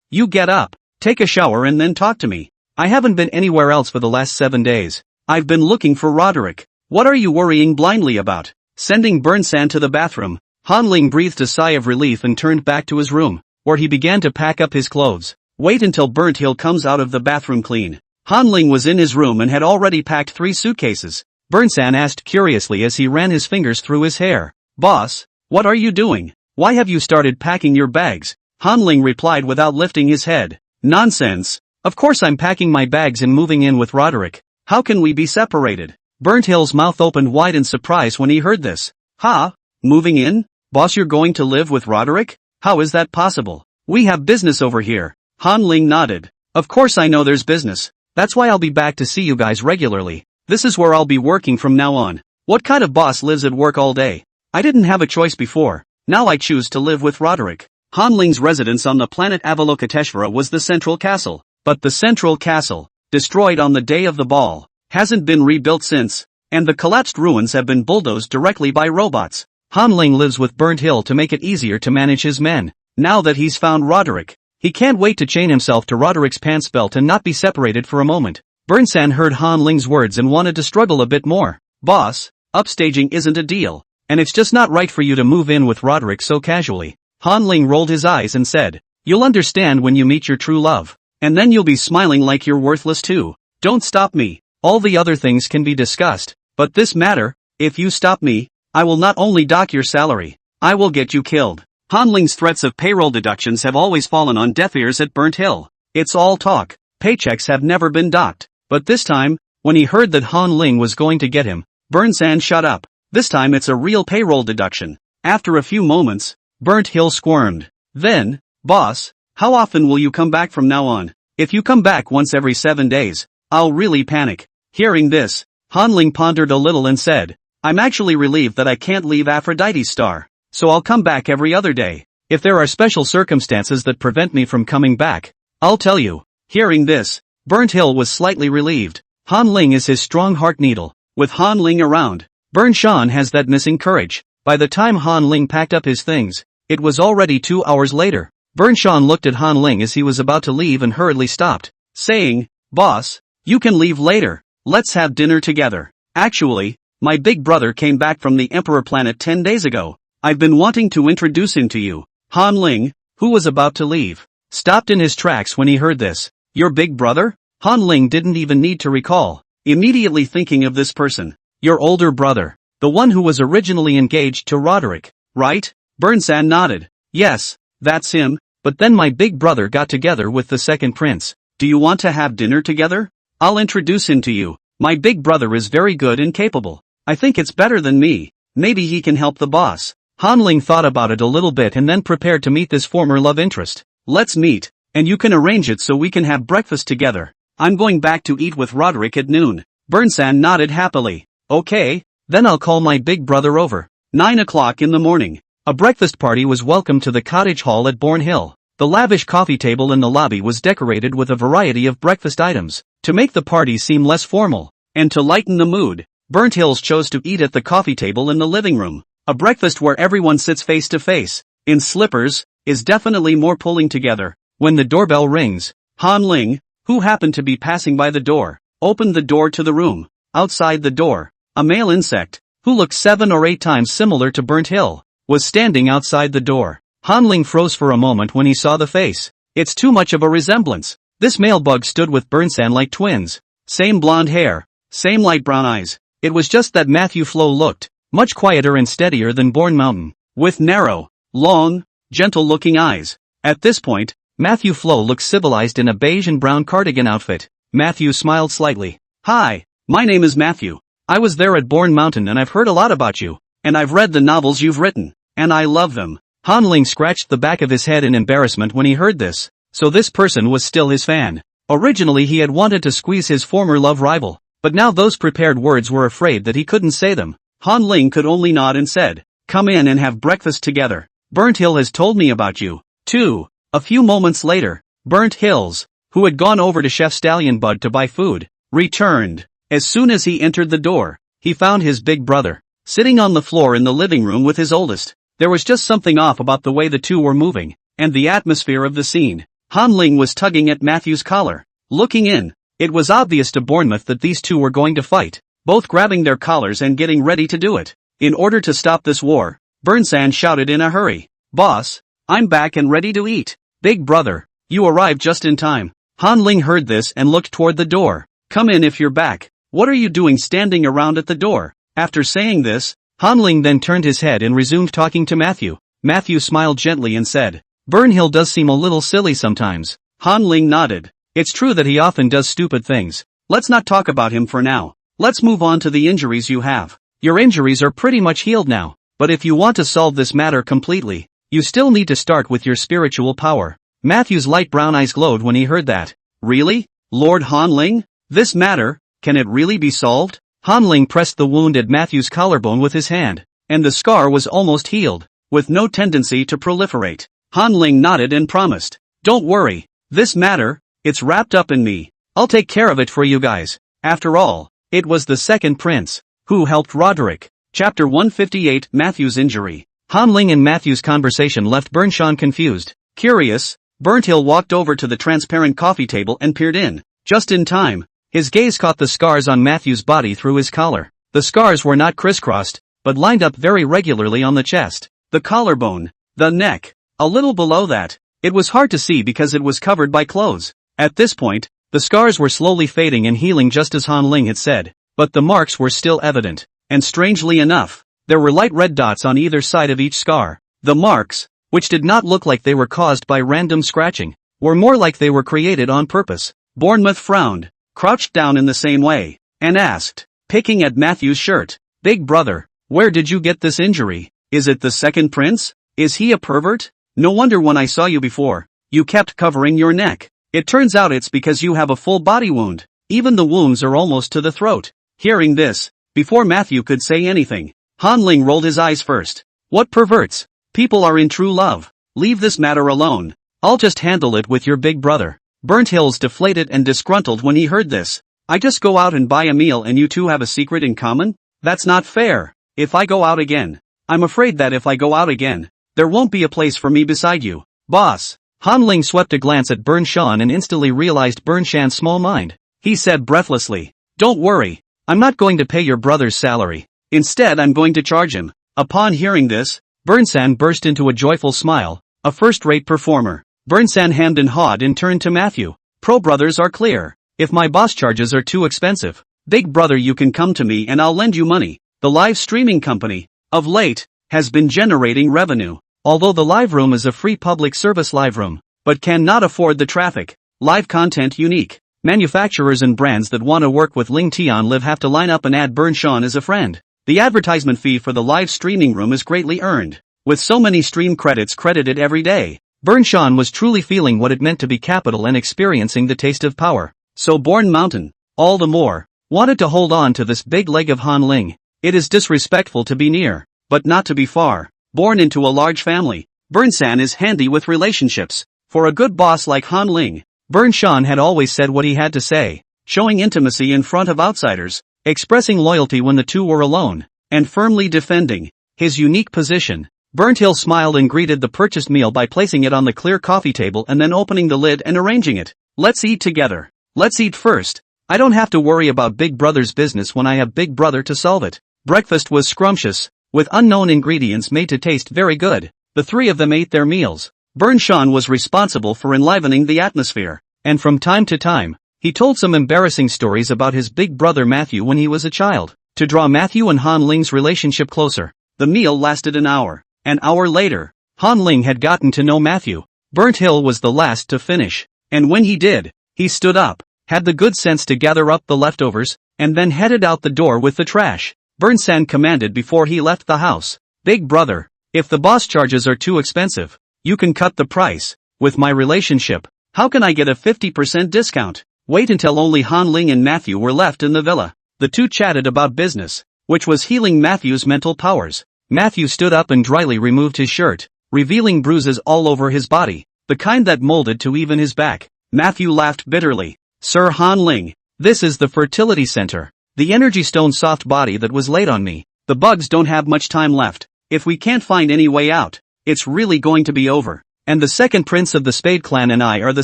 you get up, take a shower and then talk to me. I haven't been anywhere else for the last 7 days. I've been looking for Roderick. What are you worrying blindly about? Sending Burnsan to the bathroom, Han Ling breathed a sigh of relief and turned back to his room, where he began to pack up his clothes. Wait until Burnt Hill comes out of the bathroom clean. Han Ling was in his room and had already packed 3 suitcases. Burnsan asked curiously as he ran his fingers through his hair. Boss, what are you doing? Why have you started packing your bags? Han Ling replied without lifting his head. Nonsense. Of course I'm packing my bags and moving in with Roderick. How can we be separated? Burnt Hill's mouth opened wide in surprise when he heard this. Ha? Moving in? Boss, you're going to live with Roderick? How is that possible? We have business over here. Han Ling nodded. Of course I know there's business. That's why I'll be back to see you guys regularly. This is where I'll be working from now on. What kind of boss lives at work all day? I didn't have a choice before. Now I choose to live with Roderick. Han Ling's residence on the planet Avalokiteshvara was the central castle. But the central castle, destroyed on the day of the ball, hasn't been rebuilt since, and the collapsed ruins have been bulldozed directly by robots. Han Ling lives with Burnt Hill to make it easier to manage his men. Now that he's found Roderick, he can't wait to chain himself to Roderick's pants belt and not be separated for a moment. Burnsan heard Han Ling's words and wanted to struggle a bit more. Boss, upstaging isn't a deal, and it's just not right for you to move in with Roderick so casually. Han Ling rolled his eyes and said, You'll understand when you meet your true love. And then you'll be smiling like you're worthless too. Don't stop me. All the other things can be discussed, but this matter, if you stop me, I will not only dock your salary, I will get you killed. Han Ling's threats of payroll deductions have always fallen on deaf ears at Burnt Hill. It's all talk. Paychecks have never been docked. But this time, when he heard that Han Ling was going to get him, Burnsan shut up. This time it's a real payroll deduction. After a few moments, Burnt Hill squirmed. Then, boss, how often will you come back from now on? If you come back once every 7 days, I'll really panic. Hearing this, Hanling pondered a little and said, I'm actually relieved that I can't leave Aphrodite's star, so I'll come back every other day. If there are special circumstances that prevent me from coming back, I'll tell you. Hearing this, Burnt Hill was slightly relieved. Hanling is his strong heart needle. With Hanling around, Burnt Shan has that missing courage. By the time Hanling packed up his things, it was already 2 hours later. Burnt Shan looked at Hanling as he was about to leave and hurriedly stopped, saying, Boss, you can leave later. Let's have dinner together. Actually, my big brother came back from the Emperor planet 10 days ago. I've been wanting to introduce him to you. Hanling, who was about to leave, stopped in his tracks when he heard this. Your big brother? Hanling didn't even need to recall, immediately thinking of this person. Your older brother, the one who was originally engaged to Roderick, right? Burnsan nodded. Yes, that's him, but then my big brother got together with the second prince. Do you want to have dinner together? I'll introduce him to you. My big brother is very good and capable. I think it's better than me. Maybe he can help the boss. Hanling thought about it a little bit and then prepared to meet this former love interest. Let's meet, and you can arrange it so we can have breakfast together. I'm going back to eat with Roderick at noon. Burnsan nodded happily. Okay, then I'll call my big brother over. 9 o'clock in the morning. A breakfast party was welcomed to the cottage hall at Bourne Hill. The lavish coffee table in the lobby was decorated with a variety of breakfast items. To make the party seem less formal, and to lighten the mood, Burnt Hills chose to eat at the coffee table in the living room. A breakfast where everyone sits face to face, in slippers, is definitely more pulling together. When the doorbell rings, Hanling, who happened to be passing by the door, opened the door to the room. Outside the door, a male insect, who looked 7 or 8 times similar to Burnt Hill, was standing outside the door. Hanling froze for a moment when he saw the face. It's too much of a resemblance. This male bug stood with Burnsan like twins. Same blonde hair, same light brown eyes. It was just that Matthew Flo looked much quieter and steadier than Bourne Mountain, with narrow, long, gentle-looking eyes. At this point, Matthew Flo looked civilized in a beige and brown cardigan outfit. Matthew smiled slightly. Hi, my name is Matthew. I was there at Bourne Mountain and I've heard a lot about you. And I've read the novels you've written. And I love them. Hanling scratched the back of his head in embarrassment when he heard this. So this person was still his fan. Originally he had wanted to squeeze his former love rival, but now those prepared words were afraid that he couldn't say them. Hanling could only nod and said, come in and have breakfast together. Burnt Hill has told me about you, too. A few moments later, Burnt Hills, who had gone over to Chef Stallion Bud to buy food, returned. As soon as he entered the door, he found his big brother, sitting on the floor in the living room with his oldest. There was just something off about the way the two were moving, and the atmosphere of the scene. Hanling was tugging at Matthew's collar. Looking in, it was obvious to Bournemouth that these two were going to fight, both grabbing their collars and getting ready to do it. In order to stop this war, Burnsan shouted in a hurry, Boss, I'm back and ready to eat. Big brother, you arrived just in time. Hanling heard this and looked toward the door. Come in if you're back. What are you doing standing around at the door? After saying this, Hanling then turned his head and resumed talking to Matthew. Matthew smiled gently and said, Burnhill does seem a little silly sometimes. Hanling nodded. It's true that he often does stupid things. Let's not talk about him for now. Let's move on to the injuries you have. Your injuries are pretty much healed now, but if you want to solve this matter completely, you still need to start with your spiritual power. Matthew's light brown eyes glowed when he heard that. Really? Lord Hanling? This matter, can it really be solved? Hanling pressed the wound at Matthew's collarbone with his hand, and the scar was almost healed, with no tendency to proliferate. Hanling nodded and promised, don't worry, this matter, it's wrapped up in me. I'll take care of it for you guys. After all, it was the second prince who helped Roderick. Chapter 158 Matthew's Injury. Hanling and Matthew's conversation left Burnshan confused. Curious, Burnthill walked over to the transparent coffee table and peered in. Just in time, his gaze caught the scars on Matthew's body through his collar. The scars were not crisscrossed, but lined up very regularly on the chest, the collarbone, the neck. A little below that, it was hard to see because it was covered by clothes. At this point, the scars were slowly fading and healing just as Hanling had said, but the marks were still evident, and strangely enough, there were light red dots on either side of each scar. The marks, which did not look like they were caused by random scratching, were more like they were created on purpose. Bournemouth frowned, crouched down in the same way, and asked, picking at Matthew's shirt, Big brother, where did you get this injury? Is it the second prince? Is he a pervert? No wonder when I saw you before, you kept covering your neck. It turns out it's because you have a full body wound. Even the wounds are almost to the throat. Hearing this, before Matthew could say anything, Han Ling rolled his eyes first. What perverts? People are in true love. Leave this matter alone. I'll just handle it with your big brother. Burnt Hills deflated and disgruntled when he heard this. I just go out and buy a meal and you two have a secret in common? That's not fair. If I go out again, I'm afraid that if I go out again, there won't be a place for me beside you. Boss. Han Ling swept a glance at Burn Shan and instantly realized Burn Shan's small mind. He said breathlessly, "Don't worry. I'm not going to pay your brother's salary. Instead I'm going to charge him." Upon hearing this, Burnsan burst into a joyful smile. A first-rate performer. Burnsan hemmed and hawed and turned to Matthew. Pro brothers are clear. If my boss charges are too expensive, big brother you can come to me and I'll lend you money. The live streaming company, of late, has been generating revenue. Although the live room is a free public service live room, but cannot afford the traffic. Live content unique. Manufacturers and brands that want to work with Ling Tian Live have to line up and add Burn Shan as a friend. The advertisement fee for the live streaming room is greatly earned. With so many stream credits credited every day, Burn Shan was truly feeling what it meant to be capital and experiencing the taste of power. So Born Mountain, all the more, wanted to hold on to this big leg of Han Ling. It is disrespectful to be near, but not to be far. Born into a large family, Burnsan is handy with relationships. For a good boss like Han Ling, Burn Shan had always said what he had to say, showing intimacy in front of outsiders, expressing loyalty when the two were alone, and firmly defending his unique position. Burnt Hill smiled and greeted the purchased meal by placing it on the clear coffee table and then opening the lid and arranging it. Let's eat together. Let's eat first. I don't have to worry about Big Brother's business when I have Big Brother to solve it. Breakfast was scrumptious, with unknown ingredients made to taste very good. The three of them ate their meals. Burn Shan was responsible for enlivening the atmosphere, and from time to time, he told some embarrassing stories about his big brother Matthew when he was a child, to draw Matthew and Han Ling's relationship closer. The meal lasted an hour. An hour later, Han Ling had gotten to know Matthew. Burnt Hill was the last to finish, and when he did, he stood up, had the good sense to gather up the leftovers, and then headed out the door with the trash. Burnsan commanded before he left the house, "Big brother, if the boss charges are too expensive, you can cut the price. With my relationship, how can I get a 50% discount?" Wait until only Han Ling and Matthew were left in the villa. The two chatted about business, which was healing Matthew's mental powers. Matthew stood up and dryly removed his shirt, revealing bruises all over his body, the kind that molded to even his back. Matthew laughed bitterly. "Sir Han Ling, this is the fertility center. The energy stone soft body that was laid on me. The bugs don't have much time left. If we can't find any way out, it's really going to be over. And the second prince of the Spade clan and I are the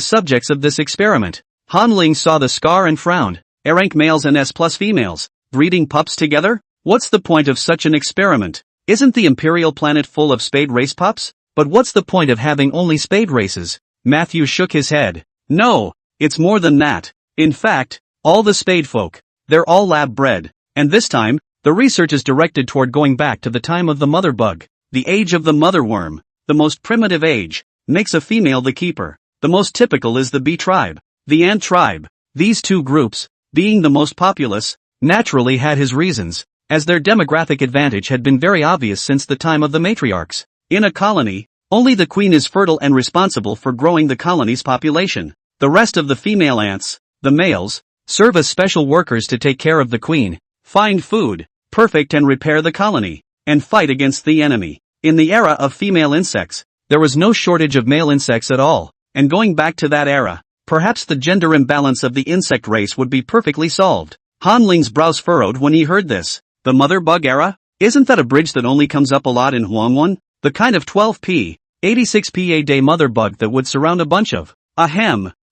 subjects of this experiment." Han Ling saw the scar and frowned. "A-rank males and S+ females, breeding pups together? What's the point of such an experiment? Isn't the Imperial planet full of Spade race pups? But what's the point of having only Spade races?" Matthew shook his head. "No, it's more than that. In fact, all the Spade folk, they're all lab bred. And this time, the research is directed toward going back to the time of the mother bug. The age of the mother worm, the most primitive age, makes a female the keeper. The most typical is the bee tribe, the ant tribe. These two groups, being the most populous, naturally had his reasons, as their demographic advantage had been very obvious since the time of the matriarchs. In a colony, only the queen is fertile and responsible for growing the colony's population. The rest of the female ants, the males, serve as special workers to take care of the queen, find food, perfect and repair the colony, and fight against the enemy. In the era of female insects, there was no shortage of male insects at all, and going back to that era, perhaps the gender imbalance of the insect race would be perfectly solved. Han Ling's brows furrowed when he heard this. The mother bug era? Isn't that a bridge that only comes up a lot in Huangwon? The kind of 12p, 86p a day mother bug that would surround a bunch of,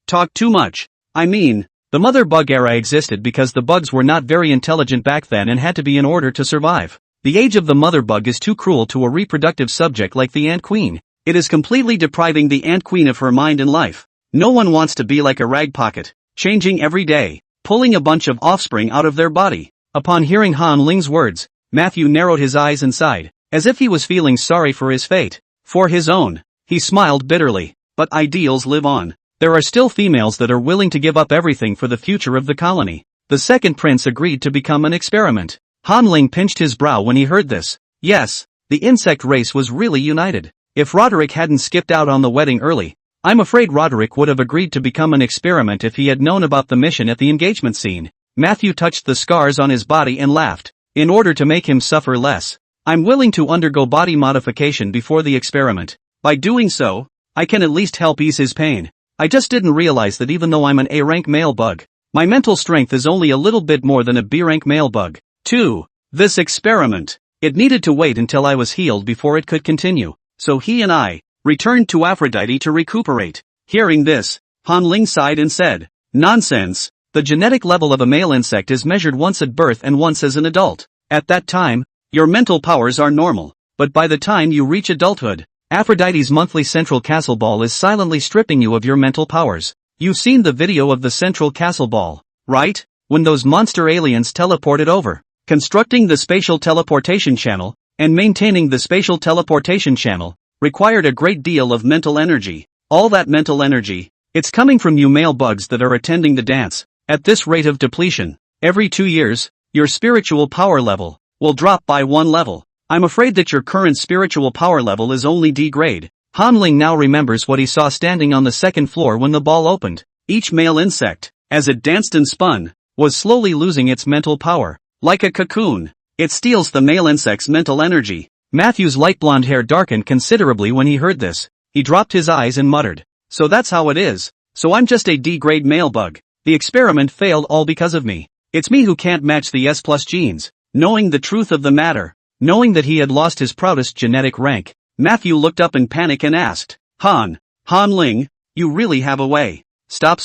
talk too much. I mean, the mother bug era existed because the bugs were not very intelligent back then and had to be in order to survive. The age of the mother bug is too cruel to a reproductive subject like the ant queen. It is completely depriving the ant queen of her mind and life. No one wants to be like a rag pocket, changing every day, pulling a bunch of offspring out of their body. Upon hearing Han Ling's words, Matthew narrowed his eyes and sighed, as if he was feeling sorry for his fate. For his own, he smiled bitterly. But ideals live on. There are still females that are willing to give up everything for the future of the colony. The second prince agreed to become an experiment. Han Ling pinched his brow when he heard this. Yes, The insect race was really united. If Roderick hadn't skipped out on the wedding early, I'm afraid Roderick would have agreed to become an experiment if he had known about the mission at the engagement scene. Matthew touched the scars on his body and laughed. In order to make him suffer less, I'm willing to undergo body modification before the experiment. By doing so, I can at least help ease his pain. I just didn't realize that even though I'm an A-rank male bug, my mental strength is only a little bit more than a B-rank male bug. 2. This experiment. It needed to wait until I was healed before it could continue. So he and I returned to Aphrodite to recuperate. Hearing this, Han Ling sighed and said, "Nonsense. The genetic level of a male insect is measured once at birth and once as an adult. At that time, your mental powers are normal. But by the time you reach adulthood, Aphrodite's monthly central castle ball is silently stripping you of your mental powers. You've seen the video of the central castle ball, right? When those monster aliens teleported over. Constructing the spatial teleportation channel, and maintaining the spatial teleportation channel, required a great deal of mental energy. All that mental energy, it's coming from you male bugs that are attending the dance. At this rate of depletion, every 2 years, your spiritual power level will drop by 1 level. I'm afraid that your current spiritual power level is only D grade." Han Ling now remembers what he saw standing on the second floor when the ball opened. Each male insect, as it danced and spun, was slowly losing its mental power. Like a cocoon, it steals the male insect's mental energy. Matthew's light blonde hair darkened considerably when he heard this. He dropped his eyes and muttered, "So that's how it is. So I'm just a D-grade male bug. The experiment failed all because of me. It's me who can't match the S+ genes." Knowing the truth of the matter, knowing that he had lost his proudest genetic rank, Matthew looked up in panic and asked, Han Ling, you really have a way." Stop.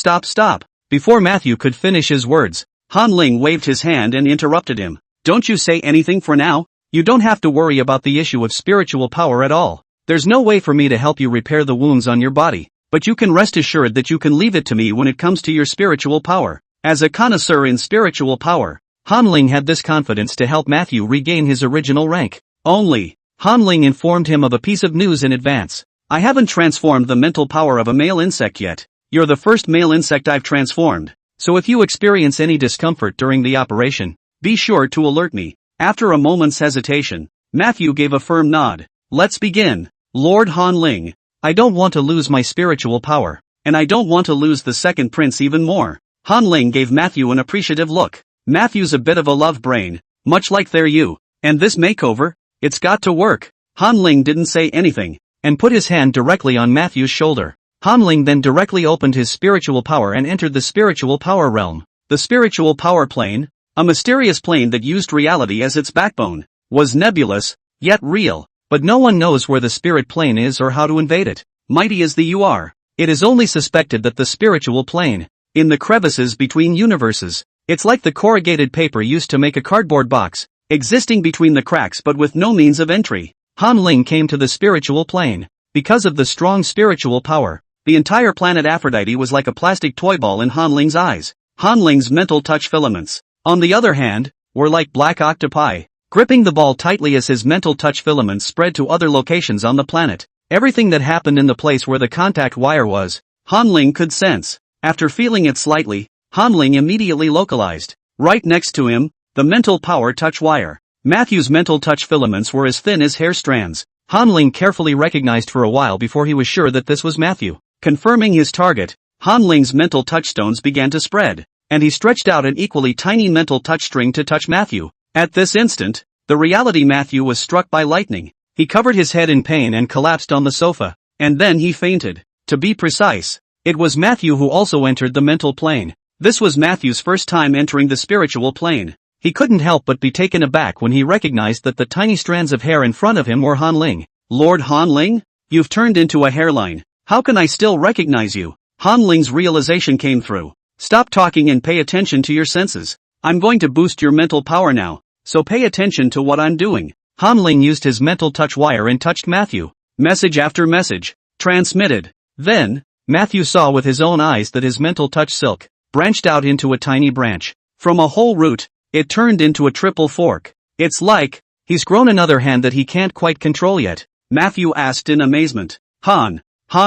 Before Matthew could finish his words, Han Ling waved his hand and interrupted him. "Don't you say anything for now? You don't have to worry about the issue of spiritual power at all. There's no way for me to help you repair the wounds on your body, but you can rest assured that you can leave it to me when it comes to your spiritual power." As a connoisseur in spiritual power, Han Ling had this confidence to help Matthew regain his original rank. Only, Han Ling informed him of a piece of news in advance. "I haven't transformed the mental power of a male insect yet. You're the first male insect I've transformed. So if you experience any discomfort during the operation, be sure to alert me." After a moment's hesitation, Matthew gave a firm nod. "Let's begin. Lord Han Ling, I don't want to lose my spiritual power, and I don't want to lose the second prince even more." Han Ling gave Matthew an appreciative look. Matthew's a bit of a love brain, much like their you, and this makeover, it's got to work. Han Ling didn't say anything, and put his hand directly on Matthew's shoulder. Han Ling then directly opened his spiritual power and entered the spiritual power realm. The spiritual power plane, a mysterious plane that used reality as its backbone, was nebulous, yet real, but no one knows where the spirit plane is or how to invade it. Mighty as the you are, it is only suspected that the spiritual plane, in the crevices between universes, it's like the corrugated paper used to make a cardboard box, existing between the cracks but with no means of entry. Han Ling came to the spiritual plane. Because of the strong spiritual power, the entire planet Aphrodite was like a plastic toy ball in Han Ling's eyes. Han Ling's mental touch filaments, on the other hand, were like black octopi, gripping the ball tightly as his mental touch filaments spread to other locations on the planet. Everything that happened in the place where the contact wire was, Han Ling could sense. After feeling it slightly, Han Ling immediately localized. Right next to him, the mental power touch wire. Matthew's mental touch filaments were as thin as hair strands. Han Ling carefully recognized for a while before he was sure that this was Matthew. Confirming his target, Han Ling's mental touchstones began to spread, and he stretched out an equally tiny mental touch string to touch Matthew. At this instant, the reality Matthew was struck by lightning. He covered his head in pain and collapsed on the sofa, and then he fainted. To be precise, it was Matthew who also entered the mental plane. This was Matthew's first time entering the spiritual plane. He couldn't help but be taken aback when he recognized that the tiny strands of hair in front of him were Han Ling. "Lord Han Ling? You've turned into a hairline. How can I still recognize you?" Han Ling's realization came through. "Stop talking and pay attention to your senses. I'm going to boost your mental power now, so pay attention to what I'm doing." Han Ling used his mental touch wire and touched Matthew. Message after message transmitted. Then, Matthew saw with his own eyes that his mental touch silk branched out into a tiny branch. From a whole root, it turned into a triple fork. "It's like he's grown another hand that he can't quite control yet," Matthew asked in amazement. Han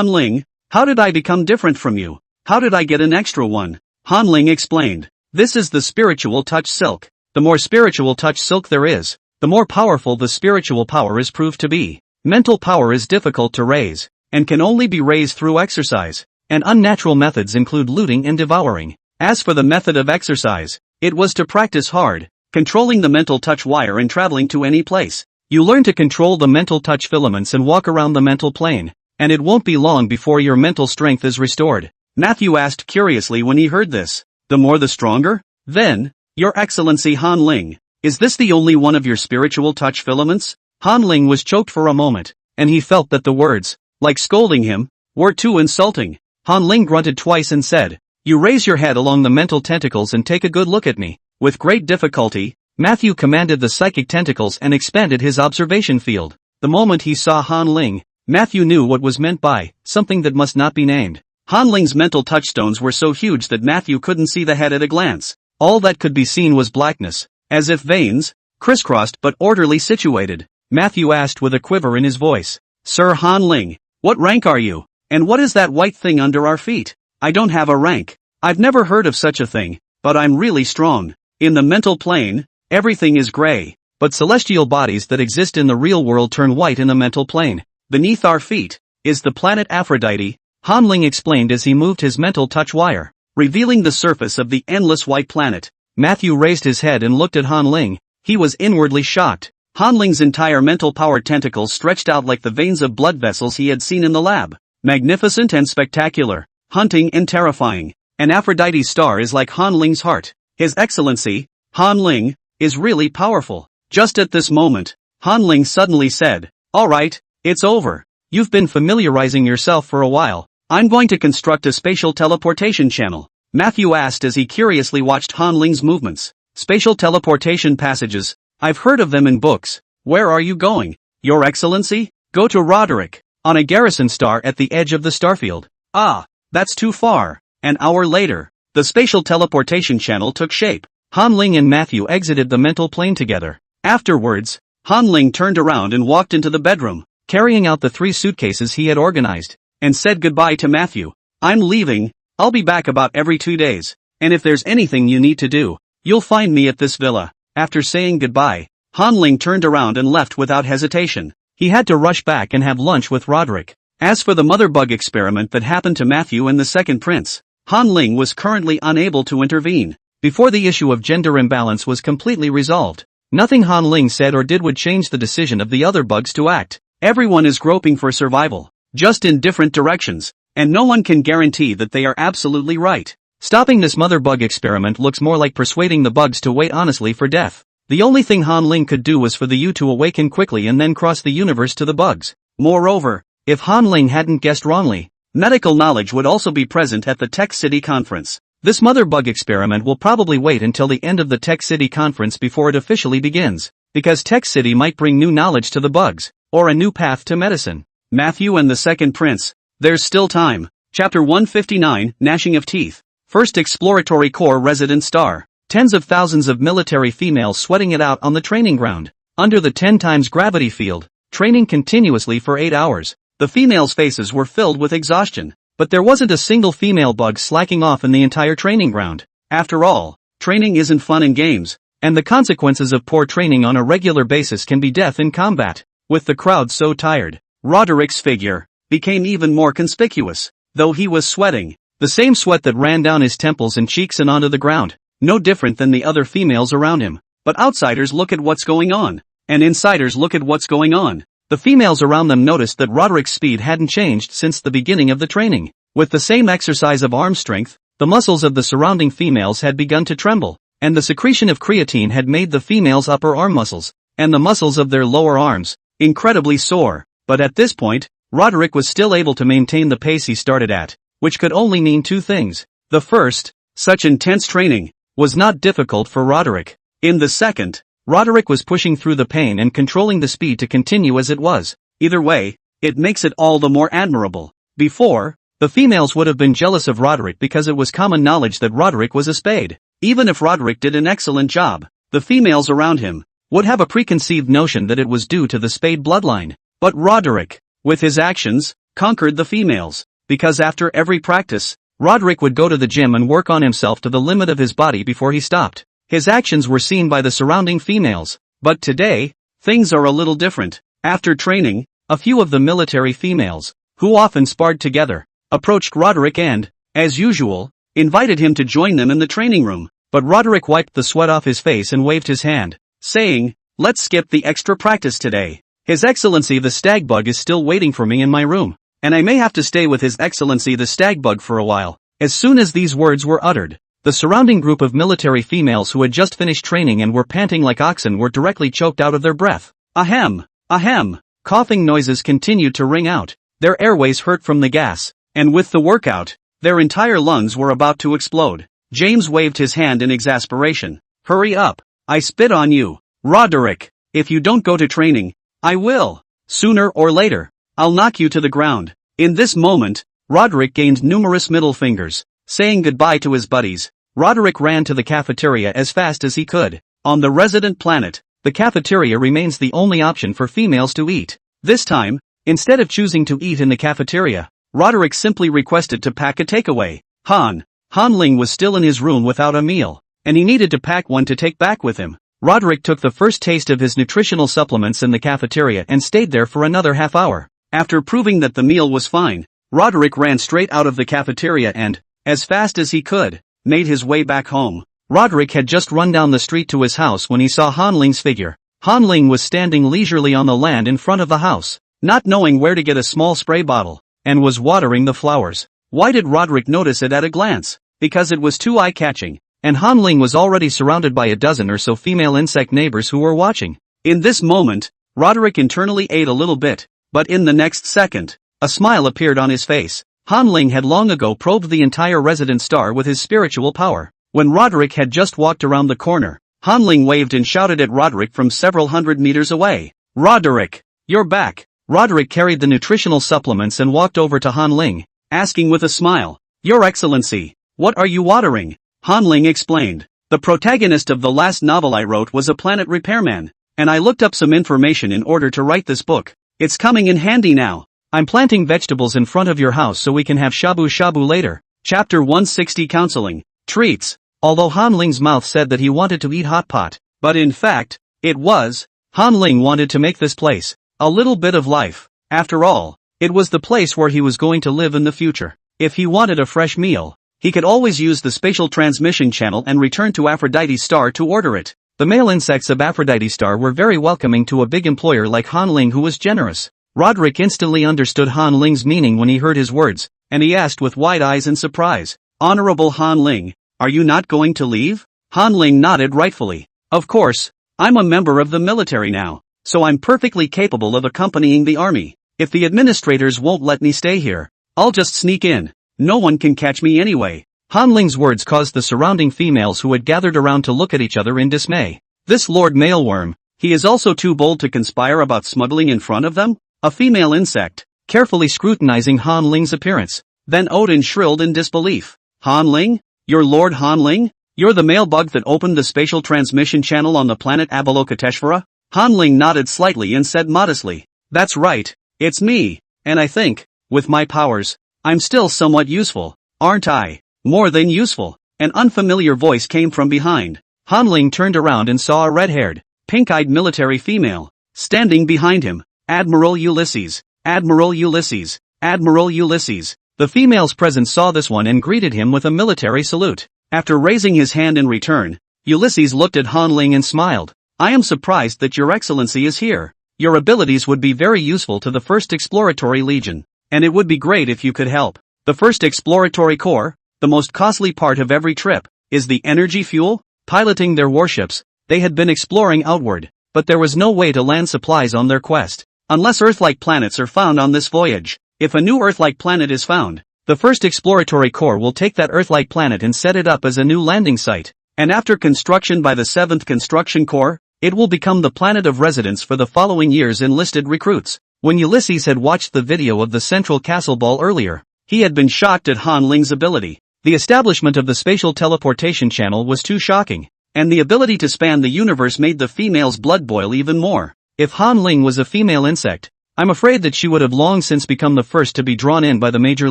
Ling, how did I become different from you? How did I get an extra one?" Han Ling explained. "This is the spiritual touch silk. The more spiritual touch silk there is, the more powerful the spiritual power is proved to be. Mental power is difficult to raise, and can only be raised through exercise, and unnatural methods include looting and devouring. As for the method of exercise, it was to practice hard, controlling the mental touch wire and traveling to any place. You learn to control the mental touch filaments and walk around the mental plane, and it won't be long before your mental strength is restored. Matthew asked curiously when he heard this. The more the stronger? Then, Your Excellency Han Ling, is this the only one of your spiritual touch filaments? Han Ling was choked for a moment, and he felt that the words, like scolding him, were too insulting. Han Ling grunted twice and said, "You raise your head along the mental tentacles and take a good look at me." With great difficulty, Matthew commanded the psychic tentacles and expanded his observation field. The moment he saw Han Ling, Matthew knew what was meant by something that must not be named. Han Ling's mental touchstones were so huge that Matthew couldn't see the head at a glance. All that could be seen was blackness, as if veins, crisscrossed but orderly situated. Matthew asked with a quiver in his voice, "Sir Han Ling, what rank are you? And what is that white thing under our feet?" "I don't have a rank. I've never heard of such a thing, but I'm really strong. In the mental plane, everything is gray, but celestial bodies that exist in the real world turn white in the mental plane. Beneath our feet is the planet Aphrodite," Han Ling explained as he moved his mental touch wire, revealing the surface of the endless white planet. Matthew raised his head and looked at Han Ling. He was inwardly shocked. Han Ling's entire mental power tentacles stretched out like the veins of blood vessels he had seen in the lab. Magnificent and spectacular, haunting and terrifying. An Aphrodite's star is like Han Ling's heart. His Excellency, Han Ling, is really powerful. Just at this moment, Han Ling suddenly said, "All right, it's over. You've been familiarizing yourself for a while. I'm going to construct a spatial teleportation channel." Matthew asked as he curiously watched Han Ling's movements. "Spatial teleportation passages, I've heard of them in books. Where are you going, Your Excellency?" "Go to Roderick, on a garrison star at the edge of the starfield." "Ah, that's too far." An hour later, the spatial teleportation channel took shape. Han Ling and Matthew exited the mental plane together. Afterwards, Han Ling turned around and walked into the bedroom, carrying out the 3 suitcases he had organized, and said goodbye to Matthew. "I'm leaving, I'll be back about every 2 days, and if there's anything you need to do, you'll find me at this villa." After saying goodbye, Han Ling turned around and left without hesitation. He had to rush back and have lunch with Roderick. As for the mother bug experiment that happened to Matthew and the second prince, Han Ling was currently unable to intervene. Before the issue of gender imbalance was completely resolved, nothing Han Ling said or did would change the decision of the other bugs to act. Everyone is groping for survival, just in different directions, and no one can guarantee that they are absolutely right. Stopping this mother bug experiment looks more like persuading the bugs to wait honestly for death. The only thing Han Ling could do was for the U to awaken quickly and then cross the universe to the bugs. Moreover, if Han Ling hadn't guessed wrongly, medical knowledge would also be present at the Tech City Conference. This mother bug experiment will probably wait until the end of the Tech City Conference before it officially begins, because Tech City might bring new knowledge to the bugs, or a new path to medicine. Matthew and the Second Prince, there's still time. Chapter 159, Gnashing of Teeth. First Exploratory Corps Resident Star. Tens of thousands of military females sweating it out on the training ground. Under the 10 times gravity field, training continuously for 8 hours. The females' faces were filled with exhaustion, but there wasn't a single female bug slacking off in the entire training ground. After all, training isn't fun and games, and the consequences of poor training on a regular basis can be death in combat. With the crowd so tired, Roderick's figure became even more conspicuous, though he was sweating. The same sweat that ran down his temples and cheeks and onto the ground, no different than the other females around him. But outsiders look at what's going on, and insiders look at what's going on. The females around them noticed that Roderick's speed hadn't changed since the beginning of the training. With the same exercise of arm strength, the muscles of the surrounding females had begun to tremble, and the secretion of creatine had made the females' upper arm muscles, and the muscles of their lower arms, incredibly sore. But at this point, Roderick was still able to maintain the pace he started at, which could only mean 2 things. The first, such intense training was not difficult for Roderick. In the second, Roderick was pushing through the pain and controlling the speed to continue as it was. Either way, it makes it all the more admirable. Before, the females would have been jealous of Roderick because it was common knowledge that Roderick was a spade. Even if Roderick did an excellent job, the females around him would have a preconceived notion that it was due to the spade bloodline. But Roderick, with his actions, conquered the females, because after every practice, Roderick would go to the gym and work on himself to the limit of his body before he stopped. His actions were seen by the surrounding females, But today, things are a little different. After training, a few of the military females, who often sparred together, approached Roderick and, as usual, invited him to join them in the training room. But Roderick wiped the sweat off his face and waved his hand, saying, "Let's skip the extra practice today. His Excellency the Stagbug is still waiting for me in my room, and I may have to stay with His Excellency the Stagbug for a while." As soon as these words were uttered, the surrounding group of military females who had just finished training and were panting like oxen were directly choked out of their breath. Ahem, ahem. Coughing noises continued to ring out. Their airways hurt from the gas, and with the workout, their entire lungs were about to explode. James waved his hand in exasperation. "Hurry up, I spit on you. Roderick, if you don't go to training, I will. Sooner or later, I'll knock you to the ground." In this moment, Roderick gained numerous middle fingers. Saying goodbye to his buddies, Roderick ran to the cafeteria as fast as he could. On the resident planet, the cafeteria remains the only option for females to eat. This time, instead of choosing to eat in the cafeteria, Roderick simply requested to pack a takeaway. Han Ling was still in his room without a meal, and he needed to pack one to take back with him. Roderick took the first taste of his nutritional supplements in the cafeteria and stayed there for another half hour. After proving that the meal was fine, Roderick ran straight out of the cafeteria and, as fast as he could, made his way back home. Roderick had just run down the street to his house when he saw Han Ling's figure. Han Ling was standing leisurely on the land in front of the house, not knowing where to get a small spray bottle, and was watering the flowers. Why did Roderick notice it at a glance? Because it was too eye-catching, and Han Ling was already surrounded by a dozen or so female insect neighbors who were watching. In this moment, Roderick internally ate a little bit, but in the next second, a smile appeared on his face. Han Ling had long ago probed the entire resident star with his spiritual power. When Roderick had just walked around the corner, Han Ling waved and shouted at Roderick from several hundred meters away. "Roderick, you're back." Roderick carried the nutritional supplements and walked over to Han Ling, asking with a smile, "Your Excellency, what are you watering?" Han Ling explained, "The protagonist of the last novel I wrote was a planet repairman, and I looked up some information in order to write this book. It's coming in handy now. I'm planting vegetables in front of your house so we can have shabu-shabu later." Chapter 160 Counseling. Treats. Although Han Ling's mouth said that he wanted to eat hot pot, but in fact, it was, Han Ling wanted to make this place a little bit of life. After all, it was the place where he was going to live in the future. If he wanted a fresh meal, he could always use the spatial transmission channel and return to Aphrodite Star to order it. The male insects of Aphrodite Star were very welcoming to a big employer like Han Ling who was generous. Roderick instantly understood Han Ling's meaning when he heard his words, and he asked with wide eyes in surprise, "Honorable Han Ling, are you not going to leave?" Han Ling nodded rightfully. "Of course, I'm a member of the military now, so I'm perfectly capable of accompanying the army. If the administrators won't let me stay here, I'll just sneak in. No one can catch me anyway." Han Ling's words caused the surrounding females who had gathered around to look at each other in dismay. This Lord Mailworm, he is also too bold to conspire about smuggling in front of them? A female insect, carefully scrutinizing Han Ling's appearance, then Odin shrilled in disbelief. "Han Ling? You're Lord Han Ling? You're the male bug that opened the spatial transmission channel on the planet Avalokiteshvara?" Han Ling nodded slightly and said modestly, "That's right, it's me, and I think, with my powers, I'm still somewhat useful, aren't I?" "More than useful." An unfamiliar voice came from behind. Han Ling turned around and saw a red-haired, pink-eyed military female, standing behind him. "Admiral Ulysses, Admiral Ulysses, Admiral Ulysses." The female's presence saw this one and greeted him with a military salute. After raising his hand in return, Ulysses looked at Han Ling and smiled. "I am surprised that Your Excellency is here. Your abilities would be very useful to the 1st Exploratory Legion, and it would be great if you could help. The 1st Exploratory Corps, the most costly part of every trip, is the energy fuel." Piloting their warships, they had been exploring outward, but there was no way to land supplies on their quest, unless Earth-like planets are found on this voyage. If a new Earth-like planet is found, the 1st Exploratory Corps will take that Earth-like planet and set it up as a new landing site, and after construction by the 7th Construction Corps, it will become the planet of residence for the following year's enlisted recruits. When Ulysses had watched the video of the Central Castle Ball earlier, he had been shocked at Han Ling's ability. The establishment of the spatial teleportation channel was too shocking, and the ability to span the universe made the female's blood boil even more. If Han Ling was a female insect, I'm afraid that she would have long since become the first to be drawn in by the major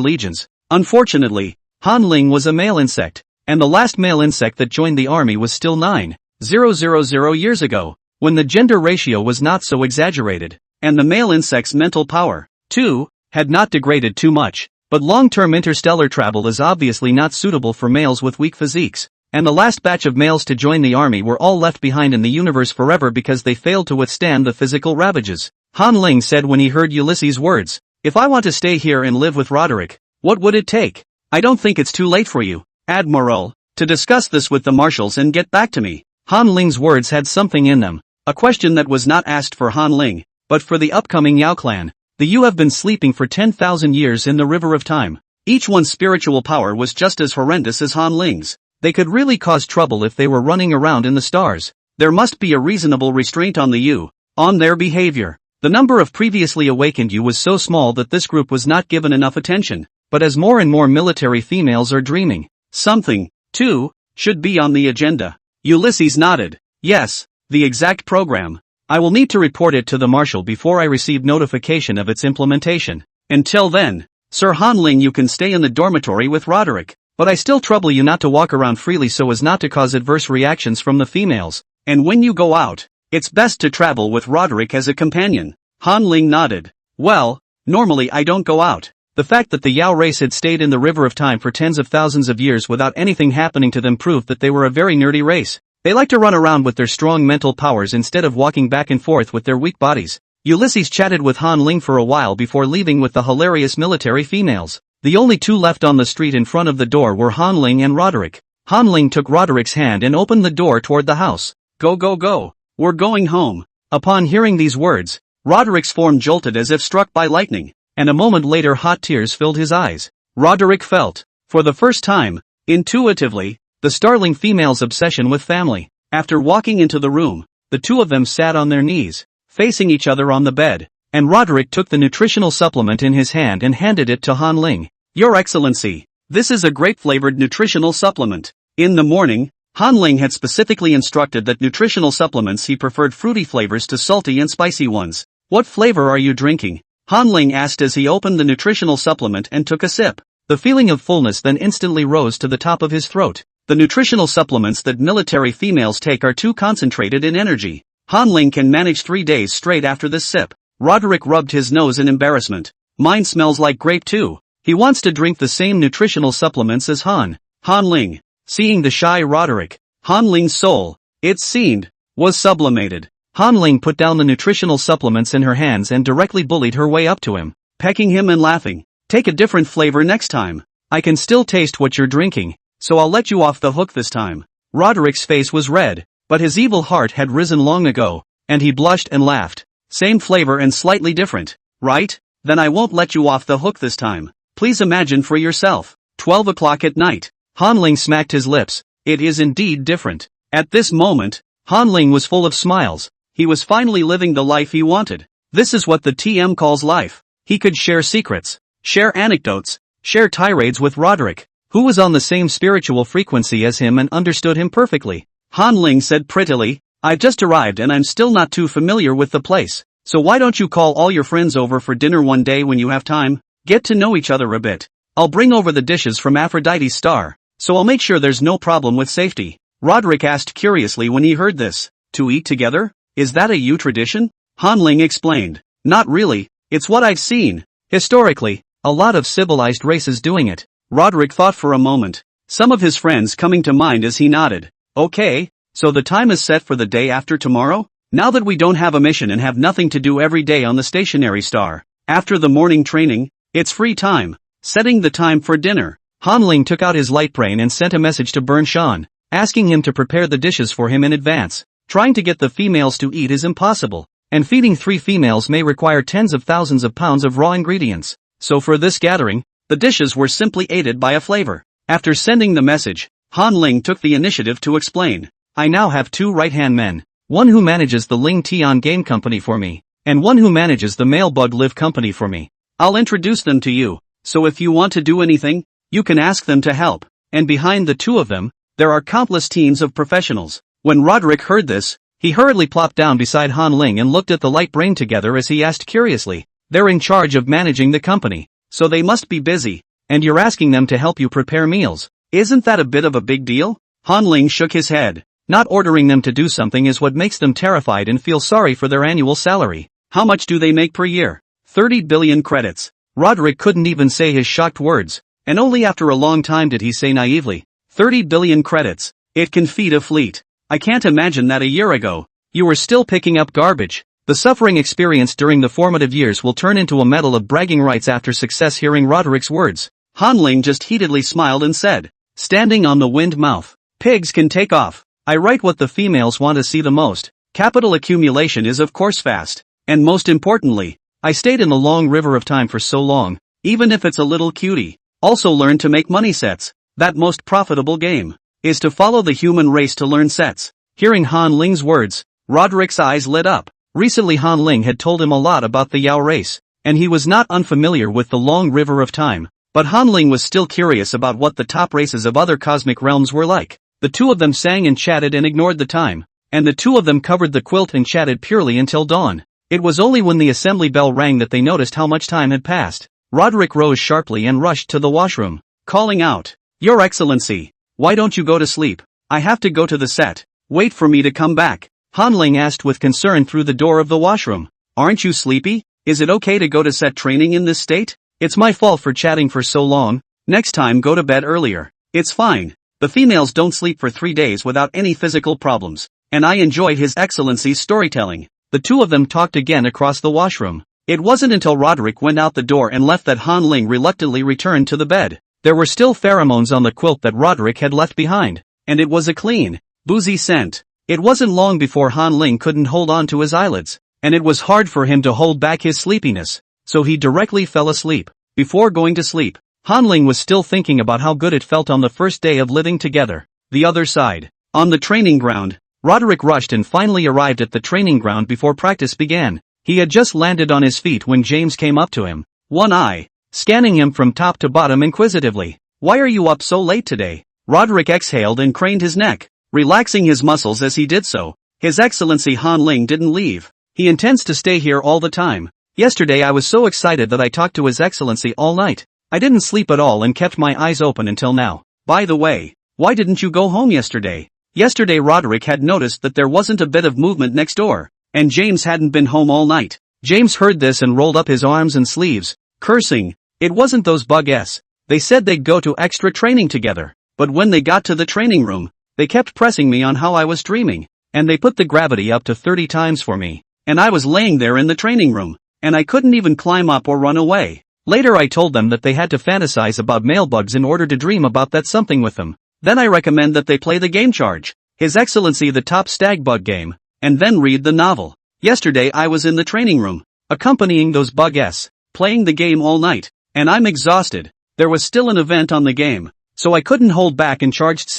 legions. Unfortunately, Han Ling was a male insect, and the last male insect that joined the army was still 9,000 years ago. when the gender ratio was not so exaggerated, and the male insect's mental power, too, had not degraded too much. But long-term interstellar travel is obviously not suitable for males with weak physiques, and the last batch of males to join the army were all left behind in the universe forever because they failed to withstand the physical ravages. Han Ling said when he heard Ulysses' words, "If I want to stay here and live with Roderick, what would it take? I don't think it's too late for you, Admiral, to discuss this with the marshals and get back to me." Han Ling's words had something in them, a question that was not asked for Han Ling, but for the upcoming Yao clan. The Yu have been sleeping for 10,000 years in the River of Time. Each one's spiritual power was just as horrendous as Han Ling's. They could really cause trouble if they were running around in the stars. There must be a reasonable restraint on the Yu, on their behavior. The number of previously awakened Yu was so small that this group was not given enough attention, but as more and more military females are dreaming, something, too, should be on the agenda. Ulysses nodded. Yes, the exact program. I will need to report it to the marshal before I receive notification of its implementation. Until then, Sir Han Ling, you can stay in the dormitory with Roderick, but I still trouble you not to walk around freely so as not to cause adverse reactions from the females, and when you go out, it's best to travel with Roderick as a companion. Han Ling nodded. Well, normally I don't go out. The fact that the Yao race had stayed in the River of Time for tens of thousands of years without anything happening to them proved that they were a very nerdy race. They like to run around with their strong mental powers instead of walking back and forth with their weak bodies. Ulysses chatted with Han Ling for a while before leaving with the hilarious military females. The only two left on the street in front of the door were Han Ling and Roderick. Han Ling took Roderick's hand and opened the door toward the house. Go go go, we're going home. Upon hearing these words, Roderick's form jolted as if struck by lightning, and a moment later hot tears filled his eyes. Roderick felt, for the first time, intuitively, the startling female's obsession with family. After walking into the room, the two of them sat on their knees, facing each other on the bed, and Roderick took the nutritional supplement in his hand and handed it to Han Ling. Your Excellency, this is a grape-flavored nutritional supplement. In the morning, Han Ling had specifically instructed that nutritional supplements he preferred fruity flavors to salty and spicy ones. What flavor are you drinking? Han Ling asked as he opened the nutritional supplement and took a sip. The feeling of fullness then instantly rose to the top of his throat. The nutritional supplements that military females take are too concentrated in energy. Han Ling can manage 3 days straight after this sip. Roderick rubbed his nose in embarrassment. Mine smells like grape too. He wants to drink the same nutritional supplements as Han Ling. Seeing the shy Roderick, Han Ling's soul, it seemed, was sublimated. Han Ling put down the nutritional supplements in her hands and directly bullied her way up to him, pecking him and laughing. Take a different flavor next time. I can still taste what you're drinking, so I'll let you off the hook this time. Roderick's face was red, but his evil heart had risen long ago, and he blushed and laughed. Same flavor and slightly different, right? Then I won't let you off the hook this time. Please imagine for yourself. 12 o'clock at night. Han Ling smacked his lips. It is indeed different. At this moment, Han Ling was full of smiles. He was finally living the life he wanted. This is what the TM calls life. He could share secrets, share anecdotes, share tirades with Roderick, who was on the same spiritual frequency as him and understood him perfectly. Han Ling said prettily, I've just arrived and I'm still not too familiar with the place, so why don't you call all your friends over for dinner one day when you have time? Get to know each other a bit. I'll bring over the dishes from Aphrodite's star, so I'll make sure there's no problem with safety. Roderick asked curiously when he heard this. To eat together? Is that a Yu tradition? Han Ling explained. Not really, it's what I've seen. Historically, a lot of civilized races doing it. Roderick thought for a moment, some of his friends coming to mind as he nodded. Okay, so the time is set for the day after tomorrow? Now that we don't have a mission and have nothing to do every day on the stationary star, after the morning training, it's free time. Setting the time for dinner. Han Ling took out his light brain and sent a message to Bern Shan, asking him to prepare the dishes for him in advance. Trying to get the females to eat is impossible, and feeding 3 females may require tens of thousands of pounds of raw ingredients. So for this gathering, the dishes were simply aided by a flavor. After sending the message, Han Ling took the initiative to explain. I now have 2 right-hand men, one who manages the Ling Tian Game Company for me, and one who manages the Male Bug Live Company for me. I'll introduce them to you, so if you want to do anything, you can ask them to help. And behind the 2 of them, there are countless teams of professionals. When Roderick heard this, he hurriedly plopped down beside Han Ling and looked at the light brain together as he asked curiously. They're in charge of managing the company, so they must be busy, and you're asking them to help you prepare meals. Isn't that a bit of a big deal? Han Ling shook his head. Not ordering them to do something is what makes them terrified and feel sorry for their annual salary. How much do they make per year? 30 billion credits. Roderick couldn't even say his shocked words, and only after a long time did he say naively, 30 billion credits. It can feed a fleet. I can't imagine that a year ago. You were still picking up garbage. The suffering experienced during the formative years will turn into a medal of bragging rights after success. Hearing Roderick's words, Hanling just heatedly smiled and said, standing on the wind mouth, pigs can take off. I write what the females want to see the most. Capital accumulation is of course fast. And most importantly, I stayed in the long river of time for so long, even if it's a little cutie. Also learn to make money sets. That most profitable game is to follow the human race to learn sets. Hearing Han Ling's words, Roderick's eyes lit up. Recently Han Ling had told him a lot about the Yao race, and he was not unfamiliar with the long river of time. But Han Ling was still curious about what the top races of other cosmic realms were like. The two of them sang and chatted and ignored the time, and the two of them covered the quilt and chatted purely until dawn. It was only when the assembly bell rang that they noticed how much time had passed. Roderick rose sharply and rushed to the washroom, calling out, Your Excellency, why don't you go to sleep? I have to go to the set. Wait for me to come back. Han Ling asked with concern through the door of the washroom. Aren't you sleepy? Is it okay to go to set training in this state? It's my fault for chatting for so long. Next time go to bed earlier. It's fine. The females don't sleep for 3 days without any physical problems, and I enjoyed His Excellency's storytelling. The two of them talked again across the washroom. It wasn't until Roderick went out the door and left that Han Ling reluctantly returned to the bed. There were still pheromones on the quilt that Roderick had left behind, and it was a clean, boozy scent. It wasn't long before Han Ling couldn't hold on to his eyelids, and it was hard for him to hold back his sleepiness, so he directly fell asleep. Before going to sleep, Han Ling was still thinking about how good it felt on the first day of living together. The other side. On the training ground, Roderick rushed and finally arrived at the training ground before practice began. He had just landed on his feet when James came up to him, one eye, scanning him from top to bottom inquisitively. Why are you up so late today? Roderick exhaled and craned his neck, relaxing his muscles as he did so. His Excellency Han Ling didn't leave. He intends to stay here all the time. Yesterday I was so excited that I talked to His Excellency all night. I didn't sleep at all and kept my eyes open until now. By the way, why didn't you go home yesterday? Yesterday Roderick had noticed that there wasn't a bit of movement next door, and James hadn't been home all night. James heard this and rolled up his arms and sleeves, cursing. It wasn't those bug-s. They said they'd go to extra training together, but when they got to the training room, they kept pressing me on how I was dreaming, and they put the gravity up to 30 times for me, and I was laying there in the training room, and I couldn't even climb up or run away. Later I told them that they had to fantasize about male bugs in order to dream about that something with them. Then I recommend that they play the game Charge, His Excellency the top stag bug game, and then read the novel. Yesterday I was in the training room, accompanying those bug-s, playing the game all night, and I'm exhausted. There was still an event on the game, so I couldn't hold back and charged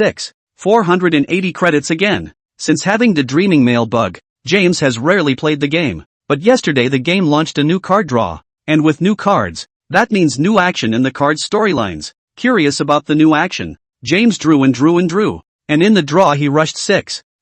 480 credits again. Since having the dreaming male bug, James has rarely played the game, but yesterday the game launched a new card draw, and with new cards, that means new action in the card's storylines. Curious about the new action, James drew and drew and drew, and in the draw he rushed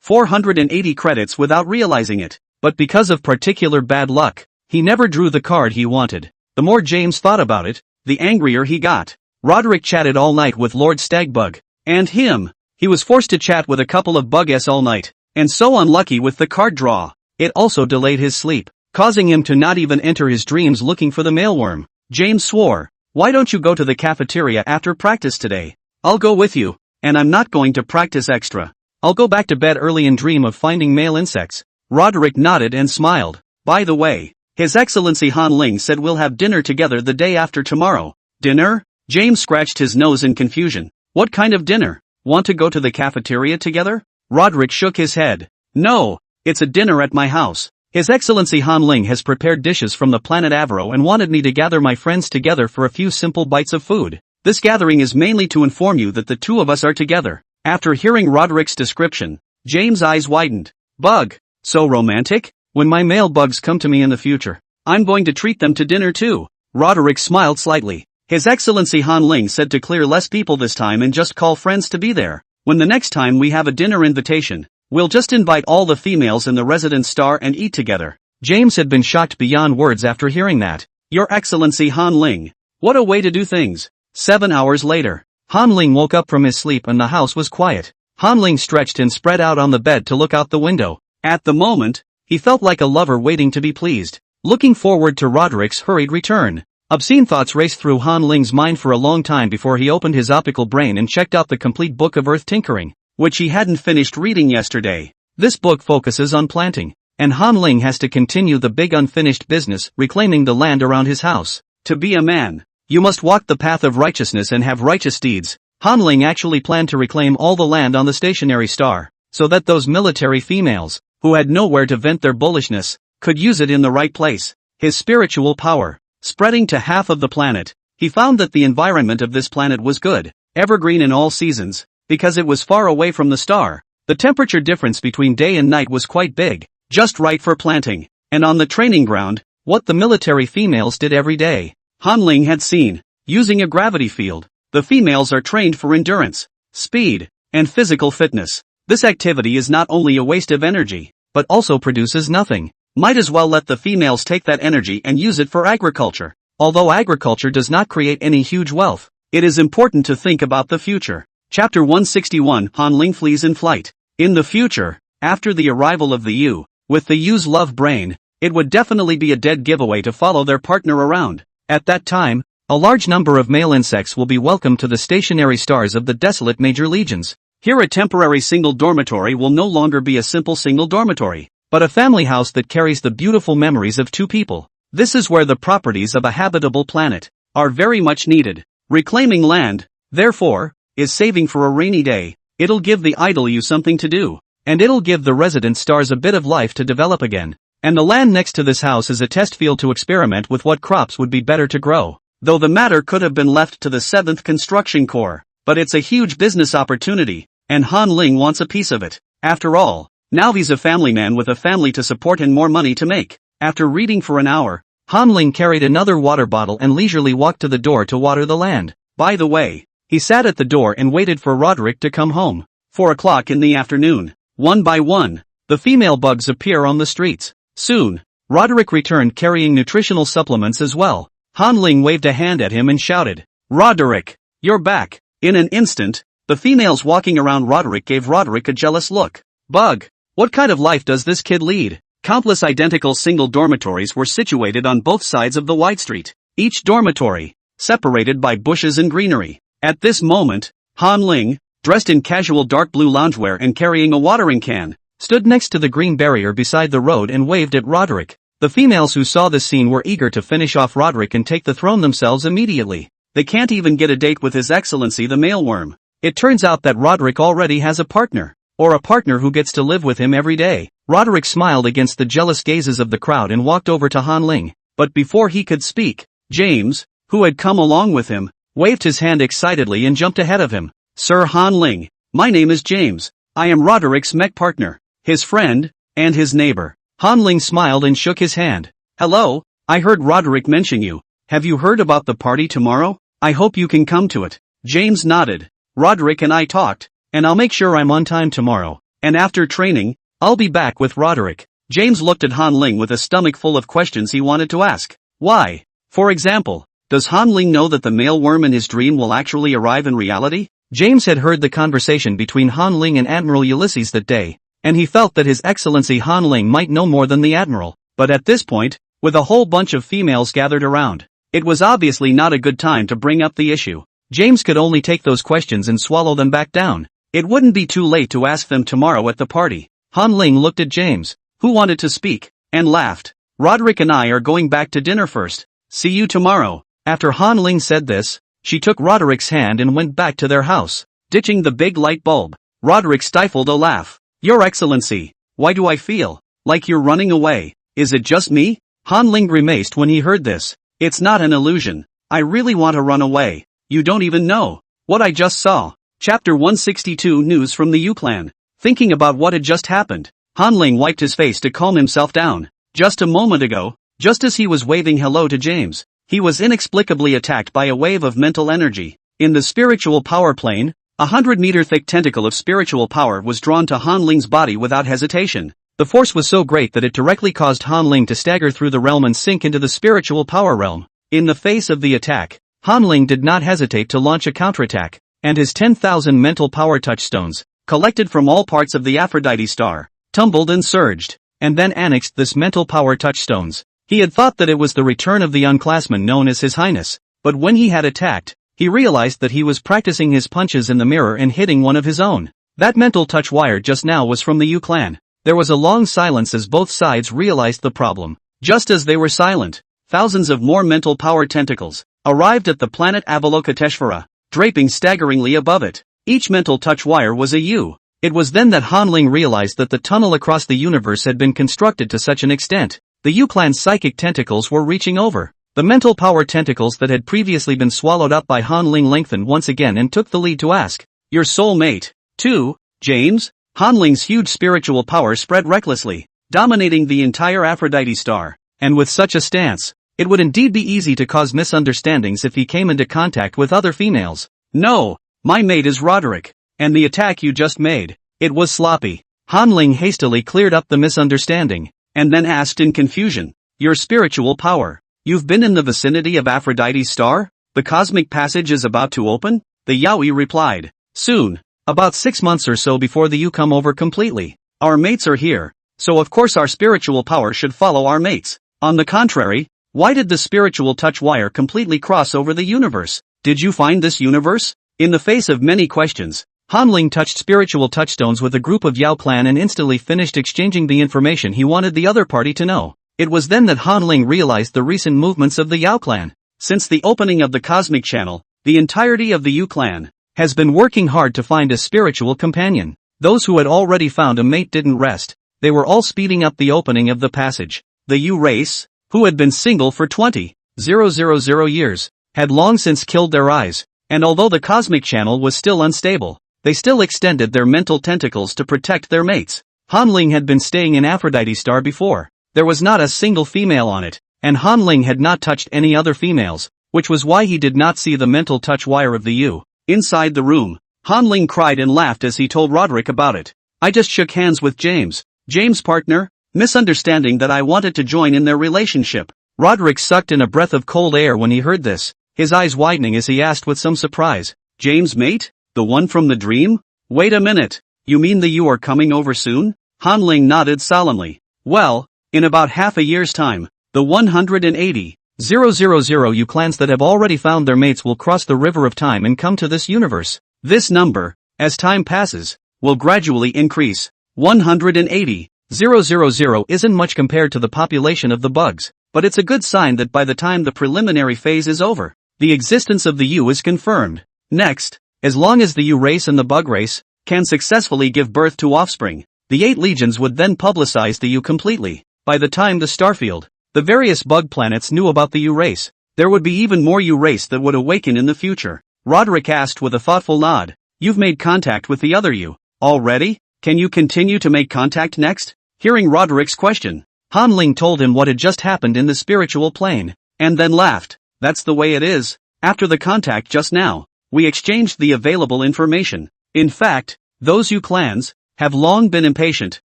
480 credits without realizing it, but because of particular bad luck, he never drew the card he wanted. The more James thought about it, the angrier he got. Roderick chatted all night with Lord Stagbug, and him. He was forced to chat with a couple of bug-s all night, and so unlucky with the card draw. It also delayed his sleep, causing him to not even enter his dreams looking for the mailworm. James swore, why don't you go to the cafeteria after practice today? I'll go with you, and I'm not going to practice extra. I'll go back to bed early and dream of finding male insects. Roderick nodded and smiled. By the way, His Excellency Han Ling said we'll have dinner together the day after tomorrow. Dinner? James scratched his nose in confusion. What kind of dinner? Want to go to the cafeteria together? Roderick shook his head. No, it's a dinner at my house. His Excellency Han Ling has prepared dishes from the planet Avro and wanted me to gather my friends together for a few simple bites of food. This gathering is mainly to inform you that the two of us are together. After hearing Roderick's description, James' eyes widened. Bug? So romantic? When my male bugs come to me in the future, I'm going to treat them to dinner too. Roderick smiled slightly. His Excellency Han Ling said to clear less people this time and just call friends to be there. When the next time we have a dinner invitation, we'll just invite all the females in the residence star and eat together. James had been shocked beyond words after hearing that. Your Excellency Han Ling. What a way to do things. 7 hours later, Han Ling woke up from his sleep and the house was quiet. Han Ling stretched and spread out on the bed to look out the window. At the moment, he felt like a lover waiting to be pleased, looking forward to Roderick's hurried return. Obscene thoughts raced through Han Ling's mind for a long time before he opened his optical brain and checked out the complete book of earth tinkering, which he hadn't finished reading yesterday. This book focuses on planting, and Han Ling has to continue the big unfinished business, reclaiming the land around his house. To be a man, you must walk the path of righteousness and have righteous deeds. Han Ling actually planned to reclaim all the land on the stationary star, so that those military females, who had nowhere to vent their bullishness, could use it in the right place. His spiritual power, spreading to half of the planet, he found that the environment of this planet was good, evergreen in all seasons, because it was far away from the star. The temperature difference between day and night was quite big, just right for planting. And on the training ground, what the military females did every day, Han Ling had seen. Using a gravity field, the females are trained for endurance, speed, and physical fitness. This activity is not only a waste of energy, but also produces nothing. Might as well let the females take that energy and use it for agriculture. Although agriculture does not create any huge wealth, it is important to think about the future. Chapter 161 Han Ling flees in flight. In the future, after the arrival of the Yu, with the Yu's love brain, it would definitely be a dead giveaway to follow their partner around. At that time, a large number of male insects will be welcomed to the stationary stars of the desolate major legions. Here a temporary single dormitory will no longer be a simple single dormitory, but a family house that carries the beautiful memories of two people. This is where the properties of a habitable planet are very much needed. Reclaiming land, therefore, is saving for a rainy day. It'll give the idle Yu something to do, and it'll give the resident stars a bit of life to develop again. And the land next to this house is a test field to experiment with what crops would be better to grow. Though the matter could have been left to the 7th Construction Corps, but it's a huge business opportunity, and Han Ling wants a piece of it. After all, now he's a family man with a family to support and more money to make. After reading for an hour, Han Ling carried another water bottle and leisurely walked to the door to water the land. By the way, he sat at the door and waited for Roderick to come home. 4 o'clock in the afternoon. One by one, the female bugs appear on the streets. Soon, Roderick returned carrying nutritional supplements as well. Han Ling waved a hand at him and shouted, "Roderick, you're back." In an instant, the females walking around Roderick gave Roderick a jealous look. Bug, what kind of life does this kid lead? Countless identical single dormitories were situated on both sides of the wide street, each dormitory separated by bushes and greenery. At this moment, Han Ling, dressed in casual dark blue loungewear and carrying a watering can, stood next to the green barrier beside the road and waved at Roderick. The females who saw this scene were eager to finish off Roderick and take the throne themselves immediately. They can't even get a date with His Excellency the Mailworm. It turns out that Roderick already has a partner, or a partner who gets to live with him every day. Roderick smiled against the jealous gazes of the crowd and walked over to Han Ling. But before he could speak, James, who had come along with him, waved his hand excitedly and jumped ahead of him. "Sir Han Ling, my name is James. I am Roderick's mech partner, his friend, and his neighbor." Han Ling smiled and shook his hand. "Hello, I heard Roderick mention you. Have you heard about the party tomorrow? I hope you can come to it." James nodded. "Roderick and I talked, and I'll make sure I'm on time tomorrow. And after training, I'll be back with Roderick." James looked at Han Ling with a stomach full of questions he wanted to ask. Why? For example, does Han Ling know that the mailworm in his dream will actually arrive in reality? James had heard the conversation between Han Ling and Admiral Ulysses that day, and he felt that His Excellency Han Ling might know more than the Admiral. But at this point, with a whole bunch of females gathered around, it was obviously not a good time to bring up the issue. James could only take those questions and swallow them back down. It wouldn't be too late to ask them tomorrow at the party. Han Ling looked at James, who wanted to speak, and laughed. "Roderick and I are going back to dinner first. See you tomorrow." After Han Ling said this, she took Roderick's hand and went back to their house, ditching the big light bulb. Roderick stifled a laugh. "Your Excellency, why do I feel like you're running away? Is it just me?" Han Ling grimaced when he heard this. "It's not an illusion. I really want to run away. You don't even know what I just saw." Chapter 162 News from the Yu Clan. Thinking about what had just happened, Han Ling wiped his face to calm himself down. Just a moment ago, just as he was waving hello to James, he was inexplicably attacked by a wave of mental energy. In the spiritual power plane, 100-meter-thick tentacle of spiritual power was drawn to Han Ling's body without hesitation. The force was so great that it directly caused Han Ling to stagger through the realm and sink into the spiritual power realm. In the face of the attack, Han Ling did not hesitate to launch a counterattack, and his 10,000 mental power touchstones collected from all parts of the Aphrodite star, tumbled and surged, and then annexed this mental power touchstones. He had thought that it was the return of the unclassman known as His Highness, but when he had attacked, he realized that he was practicing his punches in the mirror and hitting one of his own. That mental touch wire just now was from the Yu clan. There was a long silence as both sides realized the problem. Just as they were silent, thousands of more mental power tentacles arrived at the planet Avalokiteshvara, draping staggeringly above it. Each mental touch wire was a Yu. It was then that Hanling realized that the tunnel across the universe had been constructed to such an extent. The Yu clan's psychic tentacles were reaching over. The mental power tentacles that had previously been swallowed up by Hanling lengthened once again and took the lead to ask, "Your soul mate, too, James?" Hanling's huge spiritual power spread recklessly, dominating the entire Aphrodite star, and with such a stance, it would indeed be easy to cause misunderstandings if he came into contact with other females. "No, my mate is Roderick, and the attack you just made, it was sloppy." Hanling hastily cleared up the misunderstanding, and then asked in confusion, "Your spiritual power, you've been in the vicinity of Aphrodite's star? The cosmic passage is about to open?" The Yaoi replied, "Soon. About 6 months or so before the Yu come over completely. Our mates are here, so of course our spiritual power should follow our mates. On the contrary, why did the spiritual touch wire completely cross over the universe? Did you find this universe?" In the face of many questions, Hanling touched spiritual touchstones with a group of Yao clan and instantly finished exchanging the information he wanted the other party to know. It was then that Hanling realized the recent movements of the Yao clan. Since the opening of the cosmic channel, the entirety of the Yu clan has been working hard to find a spiritual companion. Those who had already found a mate didn't rest. They were all speeding up the opening of the passage. The Yu race, who had been single for 20,000 years, had long since killed their eyes, and although the cosmic channel was still unstable, they still extended their mental tentacles to protect their mates. Hanling had been staying in Aphrodite star before. There was not a single female on it, and Hanling had not touched any other females, which was why he did not see the mental touch wire of the Yu. Inside the room, Hanling cried and laughed as he told Roderick about it. "I just shook hands with James' partner, misunderstanding that I wanted to join in their relationship." Roderick sucked in a breath of cold air when he heard this, his eyes widening as he asked with some surprise, "James' mate? The one from the dream? Wait a minute, you mean the Yu are coming over soon?" Hanling nodded solemnly. "Well, in about half a year's time, the 180,000 Yu clans that have already found their mates will cross the river of time and come to this universe. This number, as time passes, will gradually increase. 180,000 isn't much compared to the population of the bugs, but it's a good sign that by the time the preliminary phase is over, the existence of the Yu is confirmed. Next, as long as the Yu race and the bug race can successfully give birth to offspring, the 8 legions would then publicize the Yu completely. By the time the starfield, the various bug planets knew about the Yu race, there would be even more Yu race that would awaken in the future. Roderick asked with a thoughtful nod, "You've made contact with the other Yu already? Can you continue to make contact next?" Hearing Roderick's question, Hanling told him what had just happened in the spiritual plane, and then laughed. "That's the way it is. After the contact just now, we exchanged the available information. In fact, those Yu clans have long been impatient,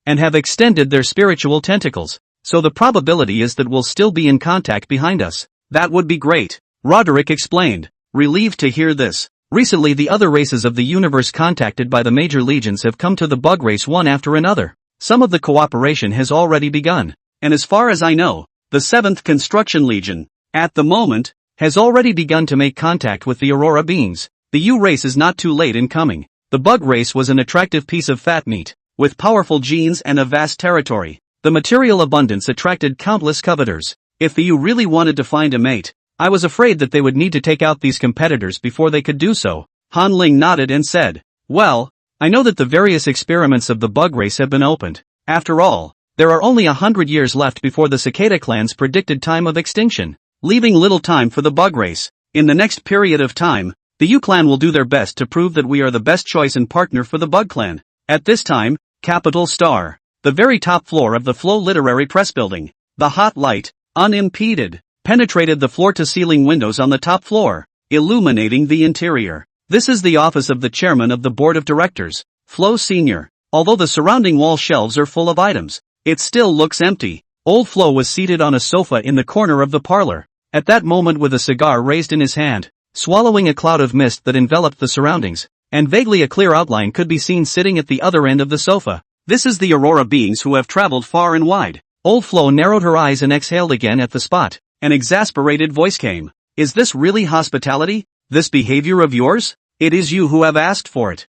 and have extended their spiritual tentacles. So the probability is that we'll still be in contact behind us." "That would be great," Roderick explained, relieved to hear this. Recently the other races of the universe contacted by the major legions have come to the bug race one after another. Some of the cooperation has already begun, and as far as I know, the 7th Construction Legion, at the moment, has already begun to make contact with the Aurora beings. The Yu race is not too late in coming. The bug race was an attractive piece of fat meat, with powerful genes and a vast territory. The material abundance attracted countless coveters. If the Yu really wanted to find a mate, I was afraid that they would need to take out these competitors before they could do so. Hanling nodded and said, "Well, I know that the various experiments of the bug race have been opened. After all, there are only 100 years left before the cicada clan's predicted time of extinction, leaving little time for the bug race. In the next period of time, the Yu clan will do their best to prove that we are the best choice and partner for the bug clan." At this time, Capital Star, the very top floor of the Flow Literary Press building, the hot light, unimpeded, penetrated the floor-to-ceiling windows on the top floor, illuminating the interior. This is the office of the chairman of the board of directors, Flo Sr. Although the surrounding wall shelves are full of items, it still looks empty. Old Flo was seated on a sofa in the corner of the parlor, at that moment with a cigar raised in his hand, swallowing a cloud of mist that enveloped the surroundings. and vaguely a clear outline could be seen sitting at the other end of the sofa. This is the Aurora beings who have traveled far and wide. Old Flo narrowed her eyes and exhaled again at the spot. An exasperated voice came. Is this really hospitality? This behavior of yours? It is you who have asked for it.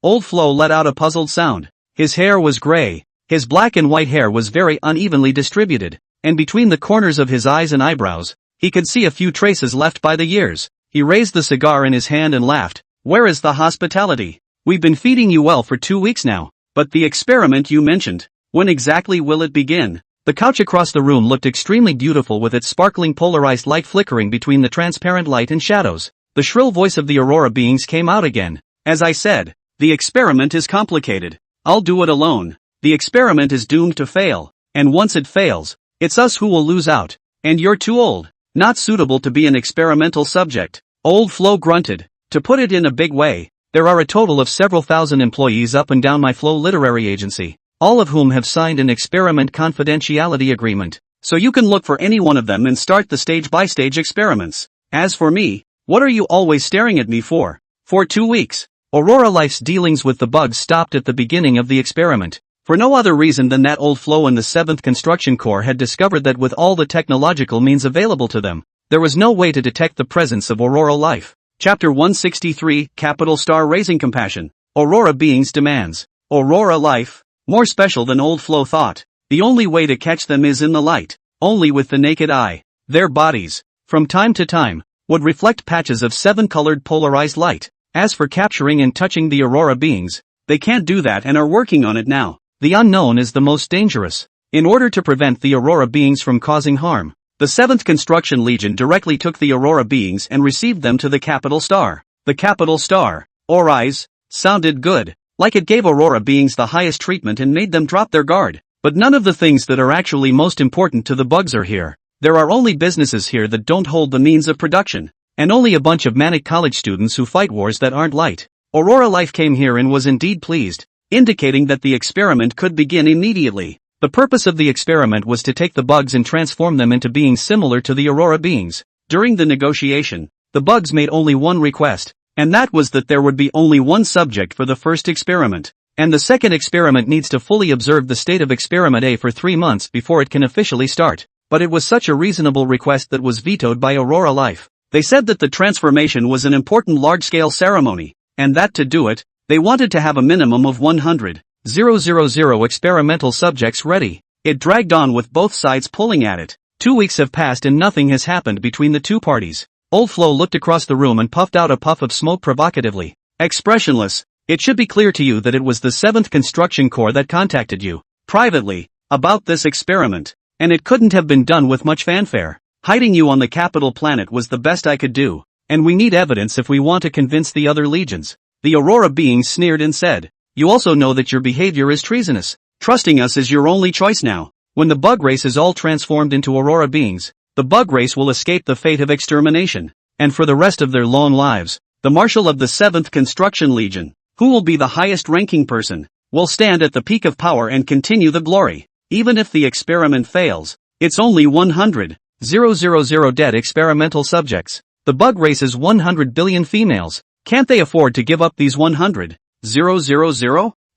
Old Flo let out a puzzled sound. His hair was gray. His black and white hair was very unevenly distributed, and between the corners of his eyes and eyebrows, he could see a few traces left by the years. He raised the cigar in his hand and laughed. Where is the hospitality? We've been feeding you well for 2 weeks now. But the experiment you mentioned, when exactly will it begin? The couch across the room looked extremely beautiful with its sparkling polarized light flickering between the transparent light and shadows. The shrill voice of the Aurora beings came out again. As I said, the experiment is complicated. I'll do it alone. The experiment is doomed to fail, and once it fails, it's us who will lose out. And you're too old, not suitable to be an experimental subject. Old Flo grunted. To put it in a big way, there are a total of several thousand employees up and down my Flo literary agency, all of whom have signed an experiment confidentiality agreement, so you can look for any one of them and start the stage-by-stage experiments. As for me, what are you always staring at me for? For 2 weeks, Aurora Life's dealings with the bugs stopped at the beginning of the experiment, for no other reason than that Old Flo and the 7th Construction Corps had discovered that with all the technological means available to them, there was no way to detect the presence of Aurora Life. Chapter 163, Capital Star Raising Compassion. Aurora Beings Demands. Aurora Life, more special than Old Flo thought. The only way to catch them is in the light, only with the naked eye. Their bodies, from time to time, would reflect patches of 7-colored polarized light. As for capturing and touching the Aurora Beings, they can't do that and are working on it now. The unknown is the most dangerous. In order to prevent the Aurora Beings from causing harm, the 7th Construction Legion directly took the Aurora Beings and received them to the Capital Star. The Capital Star, Aurais, sounded good, like it gave Aurora Beings the highest treatment and made them drop their guard. But none of the things that are actually most important to the bugs are here. There are only businesses here that don't hold the means of production, and only a bunch of manic college students who fight wars that aren't light. Aurora Life came here and was indeed pleased, indicating that the experiment could begin immediately. The purpose of the experiment was to take the bugs and transform them into beings similar to the Aurora Beings. During the negotiation, the bugs made only one request, and that was that there would be only one subject for the first experiment, and the second experiment needs to fully observe the state of Experiment A for 3 months before it can officially start. But it was such a reasonable request that was vetoed by Aurora Life. They said that the transformation was an important large-scale ceremony, and that to do it, they wanted to have a minimum of 100,000 experimental subjects ready. It dragged on with both sides pulling at it. 2 weeks have passed and nothing has happened between the two parties. Old Flo looked across the room and puffed out a puff of smoke provocatively. Expressionless, it should be clear to you that it was the 7th Construction Corps that contacted you, privately, about this experiment, and it couldn't have been done with much fanfare. Hiding you on the capital planet was the best I could do, and we need evidence if we want to convince the other legions. The Aurora Beings sneered and said, you also know that your behavior is treasonous. Trusting us is your only choice now. When the bug race is all transformed into Aurora Beings, the bug race will escape the fate of extermination, and for the rest of their long lives, the Marshal of the 7th Construction Legion, who will be the highest-ranking person, will stand at the peak of power and continue the glory. Even if the experiment fails, it's only 100,000 dead experimental subjects. The bug race is 100 billion females. Can't they afford to give up these 100,000?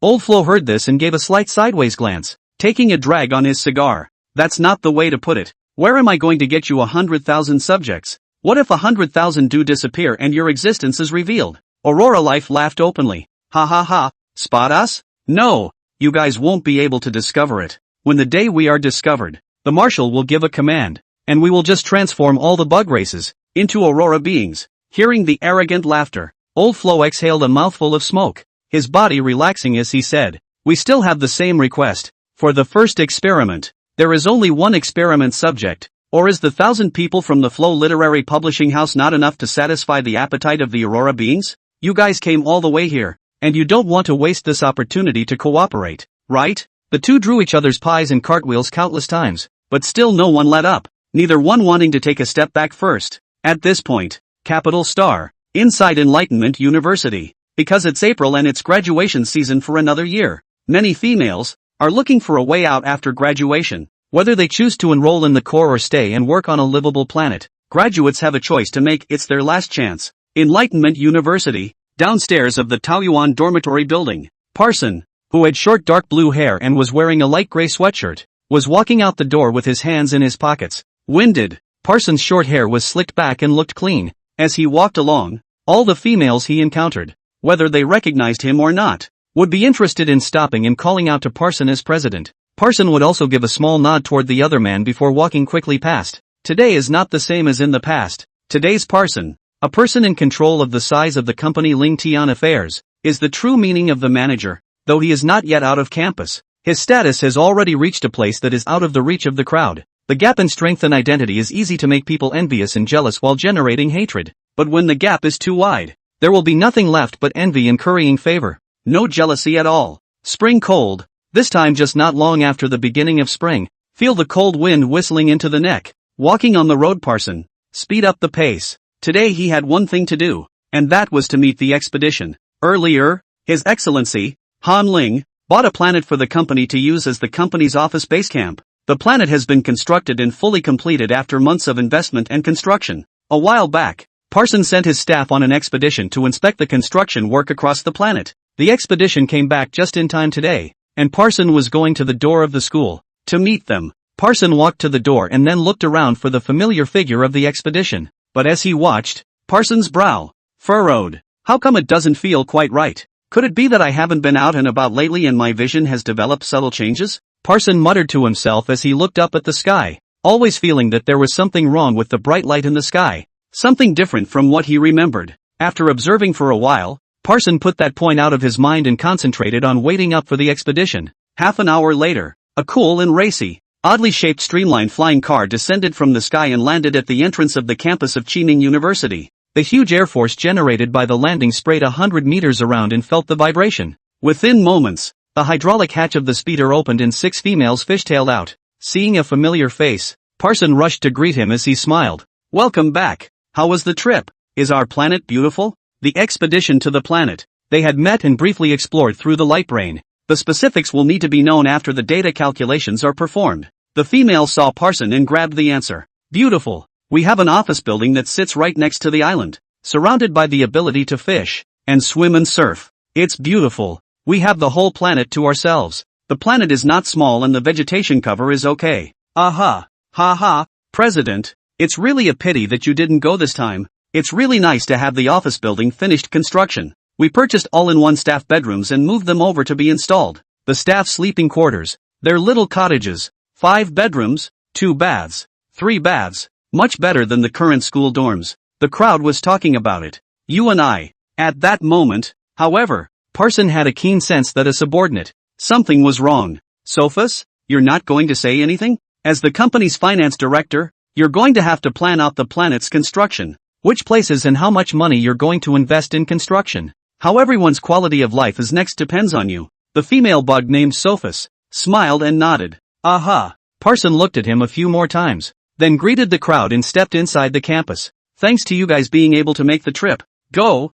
Old Flo heard this and gave a slight sideways glance, taking a drag on his cigar. That's not the way to put it. Where am I going to get you 100,000 subjects? What if 100,000 do disappear and your existence is revealed? Aurora Life laughed openly. Ha ha ha, spot us? No, you guys won't be able to discover it. When the day we are discovered, the Marshal will give a command, and we will just transform all the bug races into Aurora Beings. Hearing the arrogant laughter, Old Flo exhaled a mouthful of smoke, his body relaxing as he said, we still have the same request. For the first experiment, there is only one experiment subject, or is the 1,000 people from the Flo Literary Publishing House not enough to satisfy the appetite of the Aurora Beings? You guys came all the way here, and you don't want to waste this opportunity to cooperate, right? The two drew each other's pies and cartwheels countless times, but still no one let up, neither one wanting to take a step back first. At this point, Capital Star, inside Enlightenment University, because it's April and it's graduation season for another year, many females are looking for a way out after graduation. Whether they choose to enroll in the Corps or stay and work on a livable planet, graduates have a choice to make. It's their last chance. Enlightenment University, downstairs of the Taoyuan dormitory building. Parson, who had short dark blue hair and was wearing a light gray sweatshirt, was walking out the door with his hands in his pockets. Winded, Parson's short hair was slicked back and looked clean. As he walked along, all the females he encountered, whether they recognized him or not, would be interested in stopping and calling out to Parson as president. Parson would also give a small nod toward the other man before walking quickly past. Today is not the same as in the past. Today's Parson, a person in control of the size of the company Ling Tian Affairs, is the true meaning of the manager. Though he is not yet out of campus, his status has already reached a place that is out of the reach of the crowd. The gap in strength and identity is easy to make people envious and jealous while generating hatred. But when the gap is too wide, there will be nothing left but envy and currying favor. No jealousy at all. Spring cold, this time just not long after the beginning of spring. Feel the cold wind whistling into the neck. Walking on the road, Parson, speed up the pace. Today he had one thing to do, and that was to meet the expedition. Earlier, His Excellency, Han Ling, bought a planet for the company to use as the company's office base camp. The planet has been constructed and fully completed after months of investment and construction. A while back, Parson sent his staff on an expedition to inspect the construction work across the planet. The expedition came back just in time today, and Parson was going to the door of the school to meet them. Parson walked to the door and then looked around for the familiar figure of the expedition. But as he watched, Parson's brow furrowed. How come it doesn't feel quite right? Could it be that I haven't been out and about lately and my vision has developed subtle changes? Parson muttered to himself as he looked up at the sky, always feeling that there was something wrong with the bright light in the sky. Something different from what he remembered. After observing for a while, Parson put that point out of his mind and concentrated on waiting up for the expedition. Half an hour later, a cool and racy, oddly shaped streamlined flying car descended from the sky and landed at the entrance of the campus of Qining University. The huge air force generated by the landing sprayed 100 meters around and felt the vibration. Within moments, the hydraulic hatch of the speeder opened and 6 females fishtailed out. Seeing a familiar face, Parson rushed to greet him as he smiled. Welcome back. How was the trip? Is our planet beautiful? The expedition to the planet. They had met and briefly explored through the light brain. The specifics will need to be known after the data calculations are performed. The female saw Parson and grabbed the answer. Beautiful. We have an office building that sits right next to the island, surrounded by the ability to fish and swim and surf. It's beautiful. We have the whole planet to ourselves. The planet is not small and the vegetation cover is okay. Aha. Ha ha. President, it's really a pity that you didn't go this time. It's really nice to have the office building finished construction. We purchased all-in-one staff bedrooms and moved them over to be installed. The staff sleeping quarters. They're little cottages. 5 bedrooms, 2 baths, 3 baths. Much better than the current school dorms. The crowd was talking about it. You and I. At that moment, however, Parson had a keen sense that a subordinate, something was wrong. Sophus, you're not going to say anything? As the company's finance director, you're going to have to plan out the planet's construction. Which places and how much money you're going to invest in construction. How everyone's quality of life is next depends on you. The female bug named Sophus smiled and nodded. Aha. Parson looked at him a few more times, then greeted the crowd and stepped inside the campus. Thanks to you guys being able to make the trip. Go,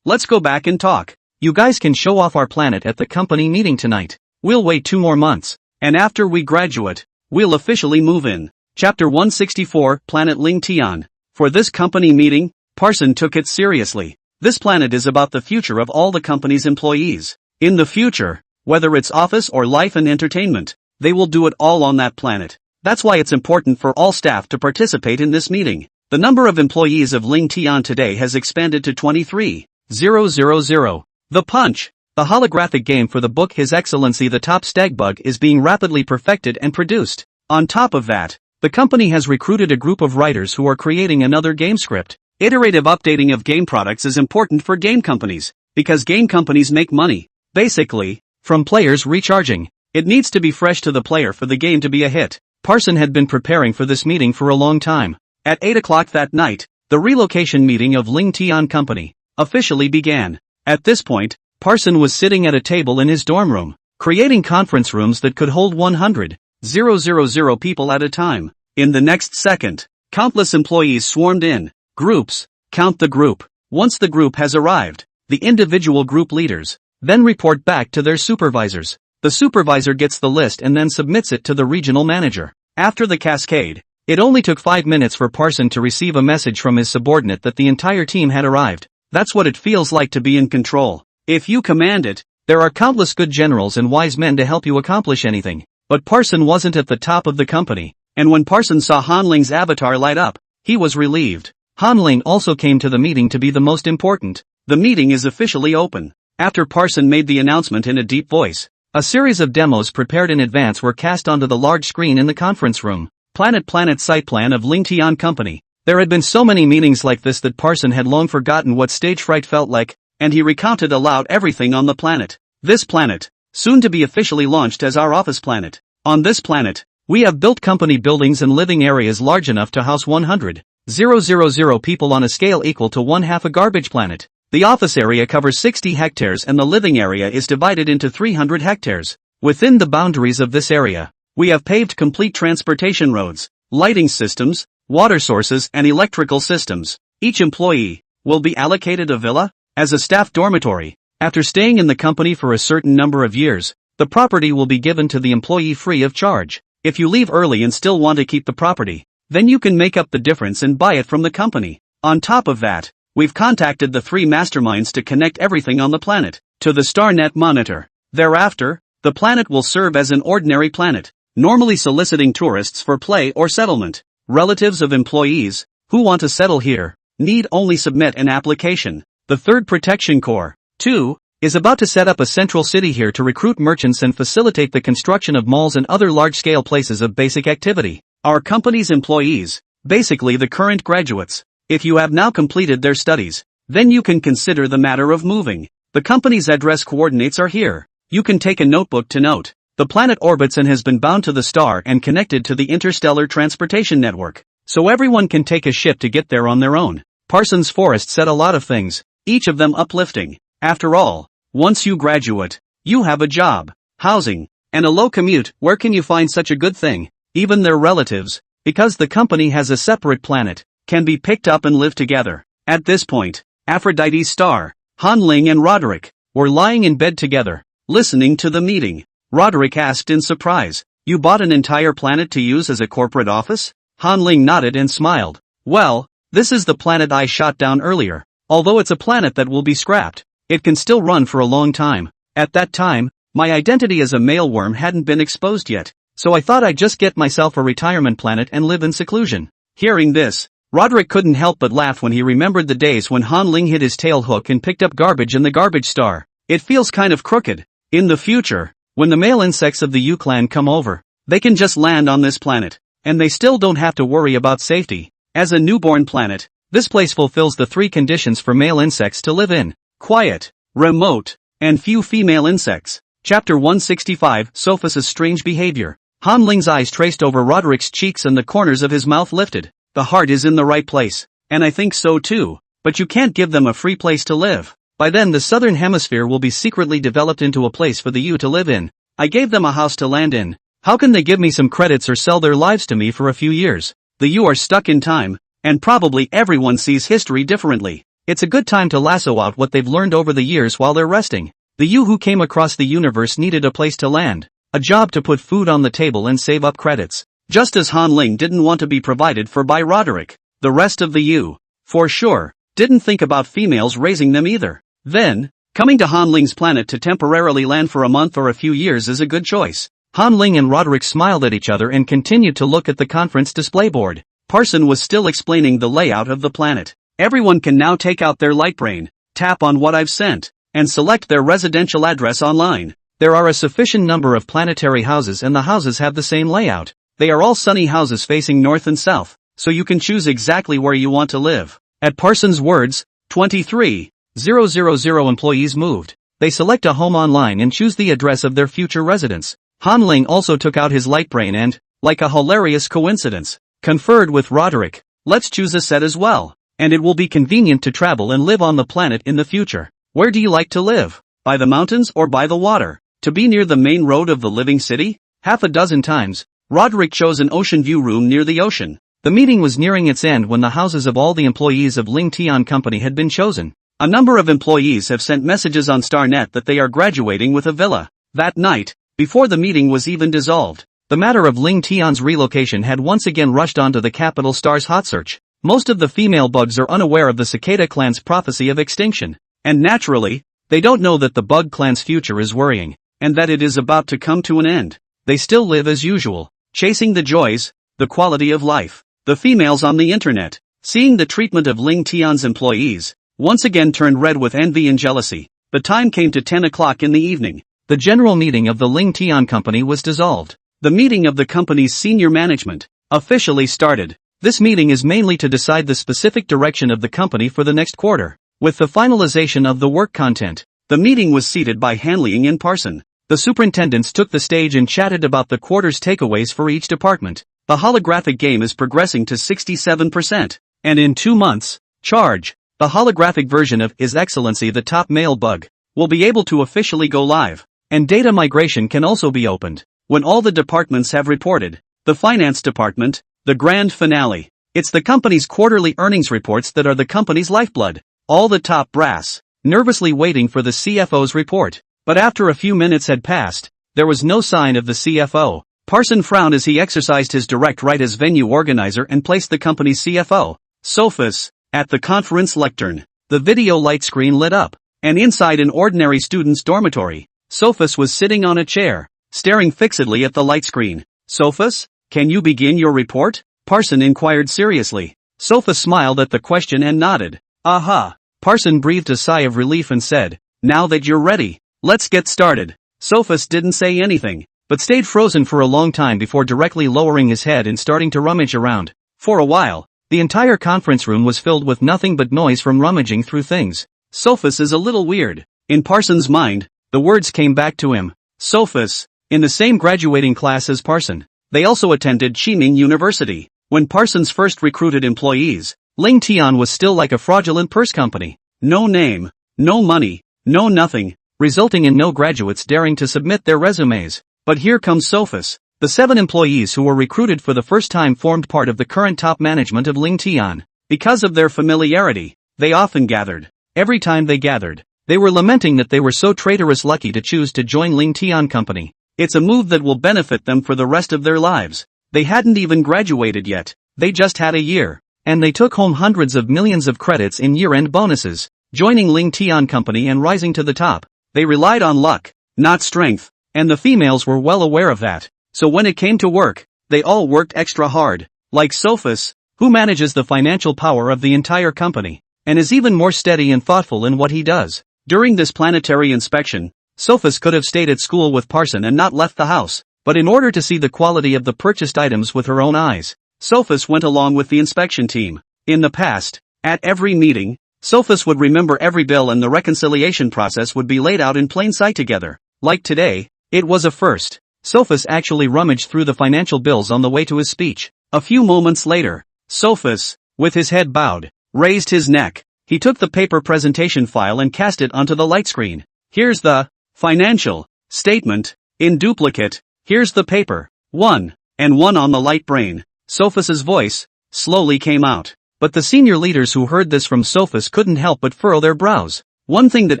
let's go back and talk. You guys can show off our planet at the company meeting tonight. We'll wait 2 more months, and after we graduate, we'll officially move in. Chapter 164, Planet Ling Tian. For this company meeting, Parson took it seriously. This planet is about the future of all the company's employees. In the future, whether it's office or life and entertainment, they will do it all on that planet. That's why it's important for all staff to participate in this meeting. The number of employees of Ling Tian today has expanded to 23,000. The Punch, the holographic game for the book His Excellency the Top Stag Bug is being rapidly perfected and produced. On top of that, the company has recruited a group of writers who are creating another game script. Iterative updating of game products is important for game companies, because game companies make money, basically, from players recharging. It needs to be fresh to the player for the game to be a hit. Parson had been preparing for this meeting for a long time. At 8 o'clock that night, the relocation meeting of Ling Tian Company officially began. At this point, Parson was sitting at a table in his dorm room, creating conference rooms that could hold 100,000 people at a time. In the next second, countless employees swarmed in. Groups, count the group. Once the group has arrived, the individual group leaders then report back to their supervisors. The supervisor gets the list and then submits it to the regional manager. After the cascade, it only took 5 minutes for Parson to receive a message from his subordinate that the entire team had arrived. That's what it feels like to be in control. If you command it, there are countless good generals and wise men to help you accomplish anything. But Parson wasn't at the top of the company, and when Parson saw Han Ling's avatar light up, he was relieved. Han Ling also came to the meeting to be the most important. The meeting is officially open. After Parson made the announcement in a deep voice, a series of demos prepared in advance were cast onto the large screen in the conference room. Planet site plan of Ling Tian Company. There had been so many meetings like this that Parson had long forgotten what stage fright felt like, and he recounted aloud everything on the planet. This planet, soon to be officially launched as our office planet. On this planet, we have built company buildings and living areas large enough to house 100,000 people on a scale equal to one-half a garbage planet. The office area covers 60 hectares and the living area is divided into 300 hectares. Within the boundaries of this area, we have paved complete transportation roads, lighting systems, water sources and electrical systems. Each employee will be allocated a villa as a staff dormitory. After staying in the company for a certain number of years, the property will be given to the employee free of charge. If you leave early and still want to keep the property, then you can make up the difference and buy it from the company. On top of that, we've contacted the 3 masterminds to connect everything on the planet to the StarNet monitor. Thereafter, the planet will serve as an ordinary planet, normally soliciting tourists for play or settlement. Relatives of employees who want to settle here need only submit an application. The 3rd Protection Corps, 2, is about to set up a central city here to recruit merchants and facilitate the construction of malls and other large-scale places of basic activity. Our company's employees, basically the current graduates. If you have now completed their studies, then you can consider the matter of moving. The company's address coordinates are here. You can take a notebook to note. The planet orbits and has been bound to the star and connected to the interstellar transportation network, so everyone can take a ship to get there on their own. Parsons Forrest said a lot of things, each of them uplifting. After all, once you graduate, you have a job, housing, and a low commute. Where can you find such a good thing? Even their relatives, because the company has a separate planet, can be picked up and live together. At this point, Aphrodite's star, Han Ling and Roderick, were lying in bed together, listening to the meeting. Roderick asked in surprise, "You bought an entire planet to use as a corporate office?" Han Ling nodded and smiled. "Well, this is the planet I shot down earlier. Although it's a planet that will be scrapped, it can still run for a long time. At that time, my identity as a mailworm hadn't been exposed yet, so I thought I'd just get myself a retirement planet and live in seclusion." Hearing this, Roderick couldn't help but laugh when he remembered the days when Han Ling hid his tail hook and picked up garbage in the garbage star. It feels kind of crooked. In the future, when the male insects of the U clan come over, they can just land on this planet, and they still don't have to worry about safety. As a newborn planet, this place fulfills the 3 conditions for male insects to live in: quiet, remote, and few female insects. Chapter 165, Sophus's Strange Behavior. Han Ling's eyes traced over Roderick's cheeks and the corners of his mouth lifted. The heart is in the right place, and I think so too, but you can't give them a free place to live. By then the southern hemisphere will be secretly developed into a place for the U to live in. I gave them a house to land in. How can they give me some credits or sell their lives to me for a few years? The U are stuck in time, and probably everyone sees history differently. It's a good time to lasso out what they've learned over the years while they're resting. The U who came across the universe needed a place to land, a job to put food on the table and save up credits. Just as Han Ling didn't want to be provided for by Roderick. The rest of the U, for sure, didn't think about females raising them either. Then, coming to Han Ling's planet to temporarily land for a month or a few years is a good choice. Han Ling and Roderick smiled at each other and continued to look at the conference display board. Parson was still explaining the layout of the planet. Everyone can now take out their light brain, tap on what I've sent, and select their residential address online. There are a sufficient number of planetary houses and the houses have the same layout. They are all sunny houses facing north and south, so you can choose exactly where you want to live. At Parsons' words, 23,000 employees moved. They select a home online and choose the address of their future residence. Han Ling also took out his light brain and, like a hilarious coincidence, conferred with Roderick. Let's choose a set as well, and it will be convenient to travel and live on the planet in the future. Where do you like to live? By the mountains or by the water? To be near the main road of the living city? Half a dozen times, Roderick chose an ocean view room near the ocean. The meeting was nearing its end when the houses of all the employees of Ling Tian Company had been chosen. A number of employees have sent messages on StarNet that they are graduating with a villa. That night, before the meeting was even dissolved, the matter of Ling Tian's relocation had once again rushed onto the capital star's hot search. Most of the female bugs are unaware of the cicada clan's prophecy of extinction. And naturally, they don't know that the bug clan's future is worrying, and that it is about to come to an end. They still live as usual, chasing the joys, the quality of life. The females on the internet, seeing the treatment of Ling Tian's employees, once again turned red with envy and jealousy. The time came to 10 o'clock in the evening. The general meeting of the Ling Tian company was dissolved. The meeting of the company's senior management officially started. This meeting is mainly to decide the specific direction of the company for the next quarter. With the finalization of the work content, the meeting was seated by Hanling and Parson. The superintendents took the stage and chatted about the quarter's takeaways for each department. The holographic game is progressing to 67%, and in 2 months, Charge, the holographic version of His Excellency the Top Male Bug, will be able to officially go live, and data migration can also be opened. When all the departments have reported, the finance department, the grand finale. It's the company's quarterly earnings reports that are the company's lifeblood. All the top brass, nervously waiting for the CFO's report. But after a few minutes had passed, there was no sign of the CFO. Parson frowned as he exercised his direct right as venue organizer and placed the company's CFO, Sophus, at the conference lectern. The video light screen lit up, and inside an ordinary student's dormitory, Sophus was sitting on a chair, staring fixedly at the light screen. Sophus, can you begin your report? Parson inquired seriously. Sophus smiled at the question and nodded. Aha! Parson breathed a sigh of relief and said, now that you're ready, let's get started. Sophus didn't say anything, but stayed frozen for a long time before directly lowering his head and starting to rummage around. For a while, the entire conference room was filled with nothing but noise from rummaging through things. Sophus is a little weird. In Parson's mind, the words came back to him. Sophus, in the same graduating class as Parson. They also attended Qiming University. When Parsons first recruited employees, Ling Tian was still like a fraudulent purse company. No name, no money, no nothing, resulting in no graduates daring to submit their resumes. But here comes Sophus. The 7 employees who were recruited for the first time formed part of the current top management of Ling Tian. Because of their familiarity, they often gathered. Every time they gathered, they were lamenting that they were so traitorous lucky to choose to join Ling Tian company. It's a move that will benefit them for the rest of their lives. They hadn't even graduated yet. They just had a year. And they took home hundreds of millions of credits in year-end bonuses. Joining Ling Tian company and rising to the top, they relied on luck, not strength. And the females were well aware of that. So when it came to work, they all worked extra hard. Like Sophus, who manages the financial power of the entire company, and is even more steady and thoughtful in what he does. During this planetary inspection, Sophus could have stayed at school with Parson and not left the house, but in order to see the quality of the purchased items with her own eyes, Sophus went along with the inspection team. In the past, at every meeting, Sophus would remember every bill and the reconciliation process would be laid out in plain sight together. Like today, it was a first. Sophus actually rummaged through the financial bills on the way to his speech. A few moments later, Sophus, with his head bowed, raised his neck. He took the paper presentation file and cast it onto the light screen. Here's the financial statement, in duplicate. Here's the paper. 1, and 1 on the light brain. Sophus's voice slowly came out. But the senior leaders who heard this from Sophus couldn't help but furrow their brows. One thing that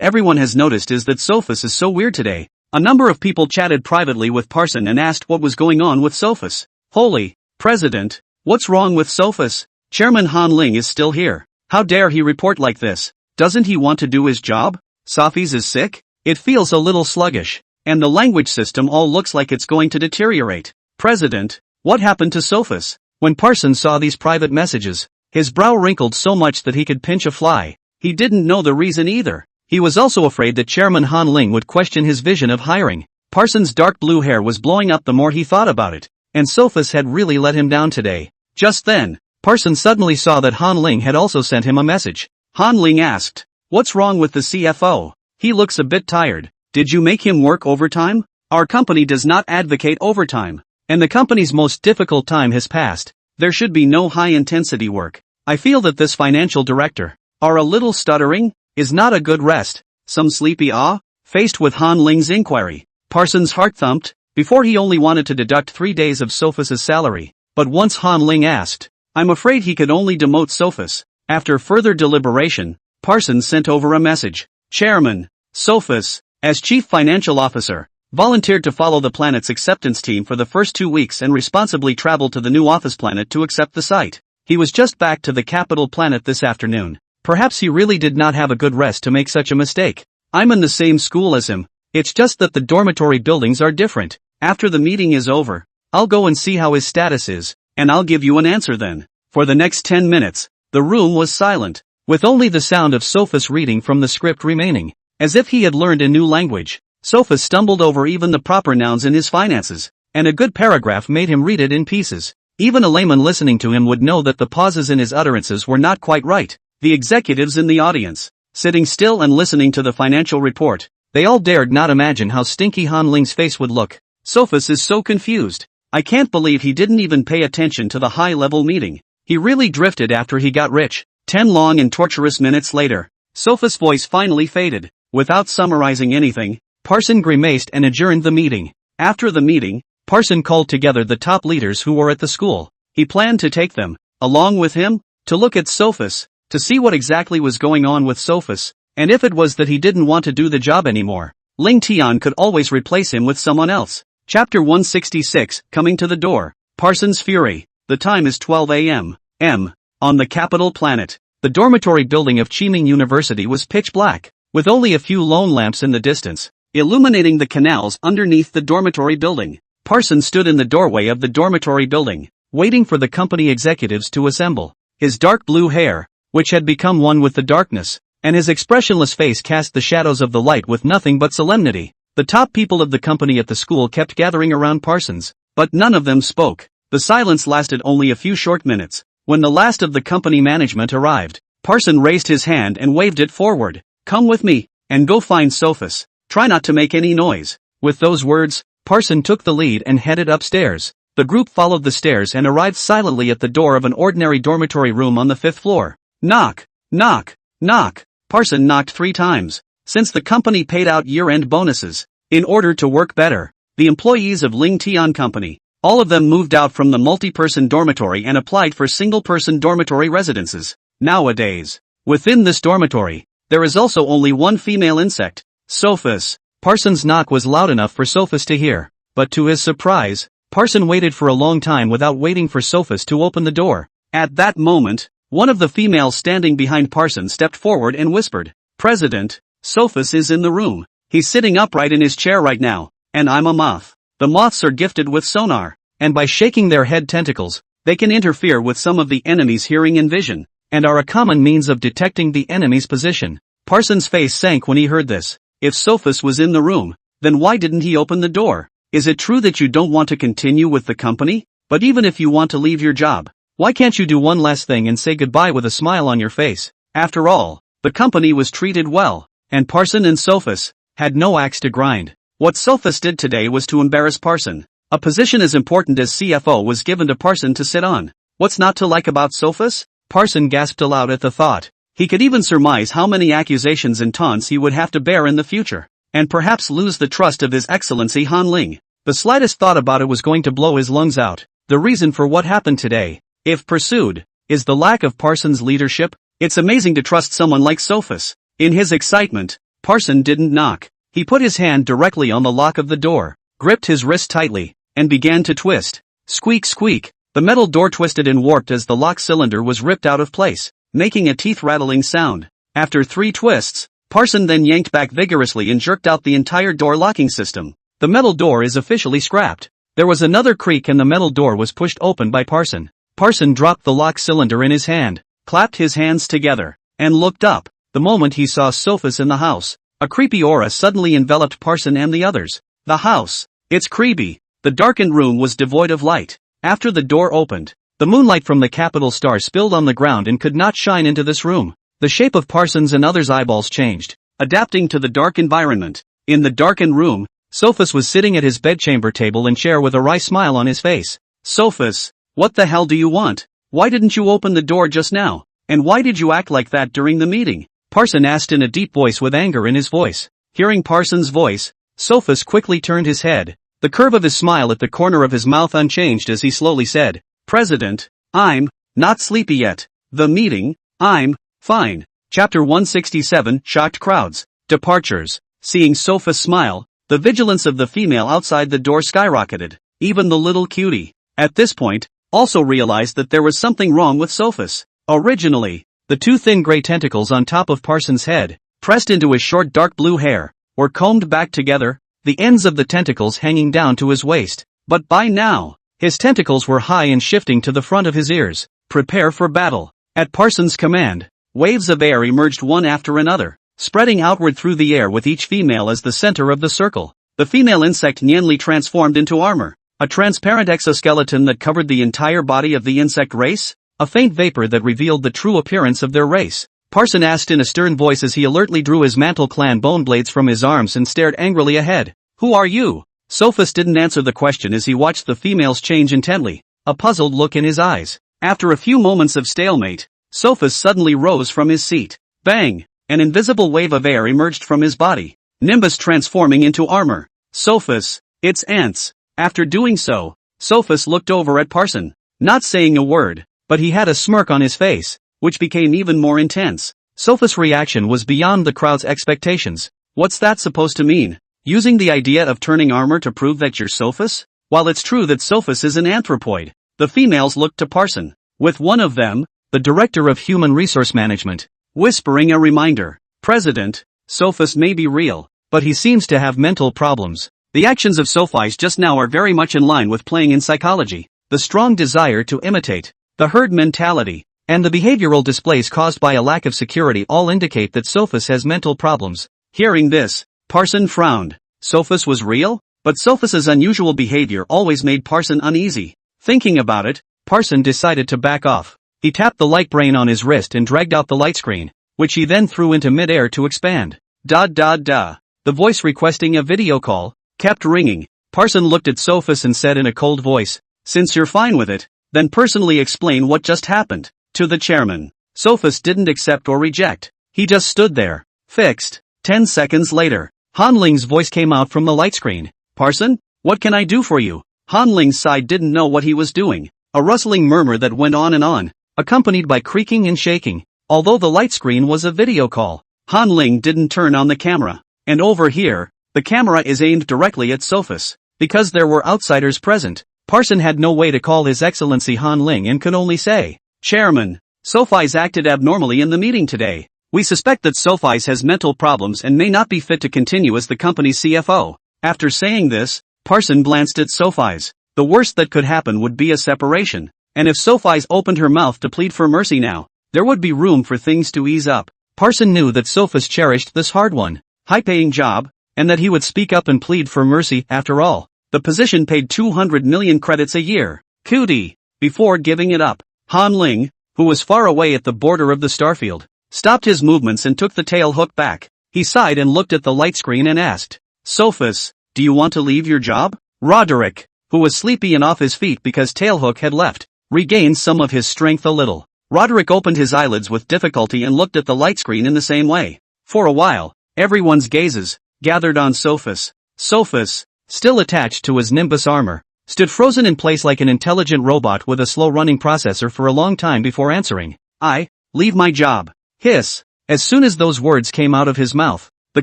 everyone has noticed is that Sophus is so weird today. A number of people chatted privately with Parson and asked what was going on with Sophus. Holy President, what's wrong with Sophus? Chairman Han Ling is still here. How dare he report like this? Doesn't he want to do his job? Sophis is sick? It feels a little sluggish. And the language system all looks like it's going to deteriorate. President, what happened to Sophus? When Parson saw these private messages, his brow wrinkled so much that he could pinch a fly. He didn't know the reason either. He was also afraid that Chairman Han Ling would question his vision of hiring. Parson's dark blue hair was blowing up the more he thought about it, and Sophus had really let him down today. Just then, Parson suddenly saw that Han Ling had also sent him a message. Han Ling asked, "What's wrong with the CFO? He looks a bit tired. Did you make him work overtime? Our company does not advocate overtime, and the company's most difficult time has passed. There should be no high-intensity work. I feel that this financial director, are a little stuttering, is not a good rest. Some sleepy ah?" Faced with Han Ling's inquiry, Parson's heart thumped. Before he only wanted to deduct 3 days of Sophus's salary, but once Han Ling asked, I'm afraid he could only demote Sophus. After further deliberation, Parson sent over a message. Chairman, Sophus, as Chief Financial Officer, volunteered to follow the planet's acceptance team for the first 2 weeks and responsibly traveled to the new office planet to accept the site. He was just back to the capital planet this afternoon. Perhaps he really did not have a good rest to make such a mistake. I'm in the same school as him. It's just that the dormitory buildings are different. After the meeting is over, I'll go and see how his status is, and I'll give you an answer then. For the next 10 minutes, the room was silent, with only the sound of Sophus reading from the script remaining. As if he had learned a new language, Sophus stumbled over even the proper nouns in his finances, and a good paragraph made him read it in pieces. Even a layman listening to him would know that the pauses in his utterances were not quite right. The executives in the audience, sitting still and listening to the financial report, they all dared not imagine how stinky Han Ling's face would look. Sophus is so confused. I can't believe he didn't even pay attention to the high-level meeting. He really drifted after he got rich. 10 long and torturous minutes later, Sophus' voice finally faded. Without summarizing anything, Parson grimaced and adjourned the meeting. After the meeting, Parson called together the top leaders who were at the school. He planned to take them, along with him, to look at Sophus, to see what exactly was going on with Sophus, and if it was that he didn't want to do the job anymore, Ling Tian could always replace him with someone else. Chapter 166, Coming to the Door. Parson's Fury. The time is 12 a.m. On the capital planet, the dormitory building of Qiming University was pitch black, with only a few lone lamps in the distance, illuminating the canals underneath the dormitory building. Parson stood in the doorway of the dormitory building, waiting for the company executives to assemble. His dark blue hair, which had become one with the darkness, and his expressionless face cast the shadows of the light with nothing but solemnity. The top people of the company at the school kept gathering around Parsons, but none of them spoke. The silence lasted only a few short minutes. When the last of the company management arrived, Parson raised his hand and waved it forward. "Come with me, and go find Sophus. Try not to make any noise." With those words, Parson took the lead and headed upstairs. The group followed the stairs and arrived silently at the door of an ordinary dormitory room on the 5th floor. Knock, knock, knock. Parson knocked 3 times. Since the company paid out year-end bonuses, in order to work better, the employees of Ling Tian Company, all of them moved out from the multi-person dormitory and applied for single-person dormitory residences. Nowadays, within this dormitory, there is also only one female insect, Sophus. Parson's knock was loud enough for Sophus to hear, but to his surprise, Parson waited for a long time without waiting for Sophus to open the door. At that moment, one of the females standing behind Parson stepped forward and whispered, "President, Sophus is in the room. He's sitting upright in his chair right now, and I'm a moth." The moths are gifted with sonar, and by shaking their head tentacles, they can interfere with some of the enemy's hearing and vision, and are a common means of detecting the enemy's position. Parson's face sank when he heard this. If Sophus was in the room, then why didn't he open the door? Is it true that you don't want to continue with the company? But even if you want to leave your job, why can't you do one last thing and say goodbye with a smile on your face? After all, the company was treated well, and Parson and Sophus had no axe to grind. What Sophus did today was to embarrass Parson. A position as important as CFO was given to Parson to sit on. What's not to like about Sophus? Parson gasped aloud at the thought. He could even surmise how many accusations and taunts he would have to bear in the future, and perhaps lose the trust of His Excellency Han Ling. The slightest thought about it was going to blow his lungs out. The reason for what happened today, if pursued, is the lack of Parson's leadership. It's amazing to trust someone like Sophus. In his excitement, Parson didn't knock. He put his hand directly on the lock of the door, gripped his wrist tightly, and began to twist. Squeak squeak. The metal door twisted and warped as the lock cylinder was ripped out of place, making a teeth-rattling sound. After 3 twists, Parson then yanked back vigorously and jerked out the entire door locking system. The metal door is officially scrapped. There was another creak and the metal door was pushed open by Parson. Parson dropped the lock cylinder in his hand, clapped his hands together, and looked up. The moment he saw Sophus in the house, a creepy aura suddenly enveloped Parson and the others. The house. It's creepy. The darkened room was devoid of light. After the door opened, the moonlight from the capital star spilled on the ground and could not shine into this room. The shape of Parson's and others' eyeballs changed, adapting to the dark environment. In the darkened room, Sophus was sitting at his bedchamber table and chair with a wry smile on his face. "Sophus, what the hell do you want? Why didn't you open the door just now? And why did you act like that during the meeting?" Parson asked in a deep voice with anger in his voice. Hearing Parson's voice, Sophus quickly turned his head, the curve of his smile at the corner of his mouth unchanged as he slowly said, "President, I'm not sleepy yet. The meeting, I'm fine." Chapter 167, Shocked Crowds. Departures. Seeing Sophus smile, the vigilance of the female outside the door skyrocketed. Even the little cutie. At this point, also realized that there was something wrong with Sophus. Originally, the two thin gray tentacles on top of Parsons' head, pressed into his short dark blue hair, were combed back together, the ends of the tentacles hanging down to his waist. But by now, his tentacles were high and shifting to the front of his ears. Prepare for battle. At Parsons' command, waves of air emerged one after another, spreading outward through the air with each female as the center of the circle. The female insect Nianli transformed into armor, a transparent exoskeleton that covered the entire body of the insect race, a faint vapor that revealed the true appearance of their race. Parson asked in a stern voice as he alertly drew his mantle clan bone blades from his arms and stared angrily ahead. Who are you? Sophus didn't answer the question as he watched the females change intently, a puzzled look in his eyes. After a few moments of stalemate, Sophus suddenly rose from his seat. Bang! An invisible wave of air emerged from his body, Nimbus transforming into armor. Sophus, it's ants. After doing so, Sophus looked over at Parson, not saying a word, but he had a smirk on his face, which became even more intense. Sophus' reaction was beyond the crowd's expectations. What's that supposed to mean? Using the idea of turning armor to prove that you're Sophus? While it's true that Sophus is an anthropoid, the females looked to Parson, with one of them, the director of human resource management, whispering a reminder. President, Sophus may be real, but he seems to have mental problems. The actions of Sophis just now are very much in line with playing in psychology. The strong desire to imitate, the herd mentality, and the behavioral displays caused by a lack of security all indicate that Sophus has mental problems. Hearing this, Parson frowned. Sophus was real? But Sophus's unusual behavior always made Parson uneasy. Thinking about it, Parson decided to back off. He tapped the light brain on his wrist and dragged out the light screen, which he then threw into midair to expand. The voice requesting a video call kept ringing. Parson looked at Sophus and said in a cold voice, since you're fine with it, then personally explain what just happened. To the chairman. Sophus didn't accept or reject. He just stood there, fixed. 10 seconds later, Hanling's voice came out from the light screen. Parson, what can I do for you? Hanling's side didn't know what he was doing. A rustling murmur that went on, accompanied by creaking and shaking. Although the light screen was a video call, Hanling didn't turn on the camera. And over here, the camera is aimed directly at Sophus. Because there were outsiders present, Parson had no way to call His Excellency Han Ling and could only say, Chairman, Sophis acted abnormally in the meeting today. We suspect that Sophis has mental problems and may not be fit to continue as the company's CFO. After saying this, Parson glanced at Sophis. The worst that could happen would be a separation. And if Sophis opened her mouth to plead for mercy now, there would be room for things to ease up. Parson knew that Sophus cherished this hard-won, high-paying job, and that he would speak up and plead for mercy. After all, the position paid 200 million credits a year. Cootie. Before giving it up, Han Ling, who was far away at the border of the starfield, stopped his movements and took the tail hook back. He sighed and looked at the light screen and asked, Sophus, do you want to leave your job? Roderick, who was sleepy and off his feet because Tailhook had left, regained some of his strength a little. Roderick opened his eyelids with difficulty and looked at the light screen in the same way. For a while, everyone's gazes gathered on Sophus. Sophus, still attached to his Nimbus armor, stood frozen in place like an intelligent robot with a slow-running processor for a long time before answering. I leave my job. Hiss. As soon as those words came out of his mouth, the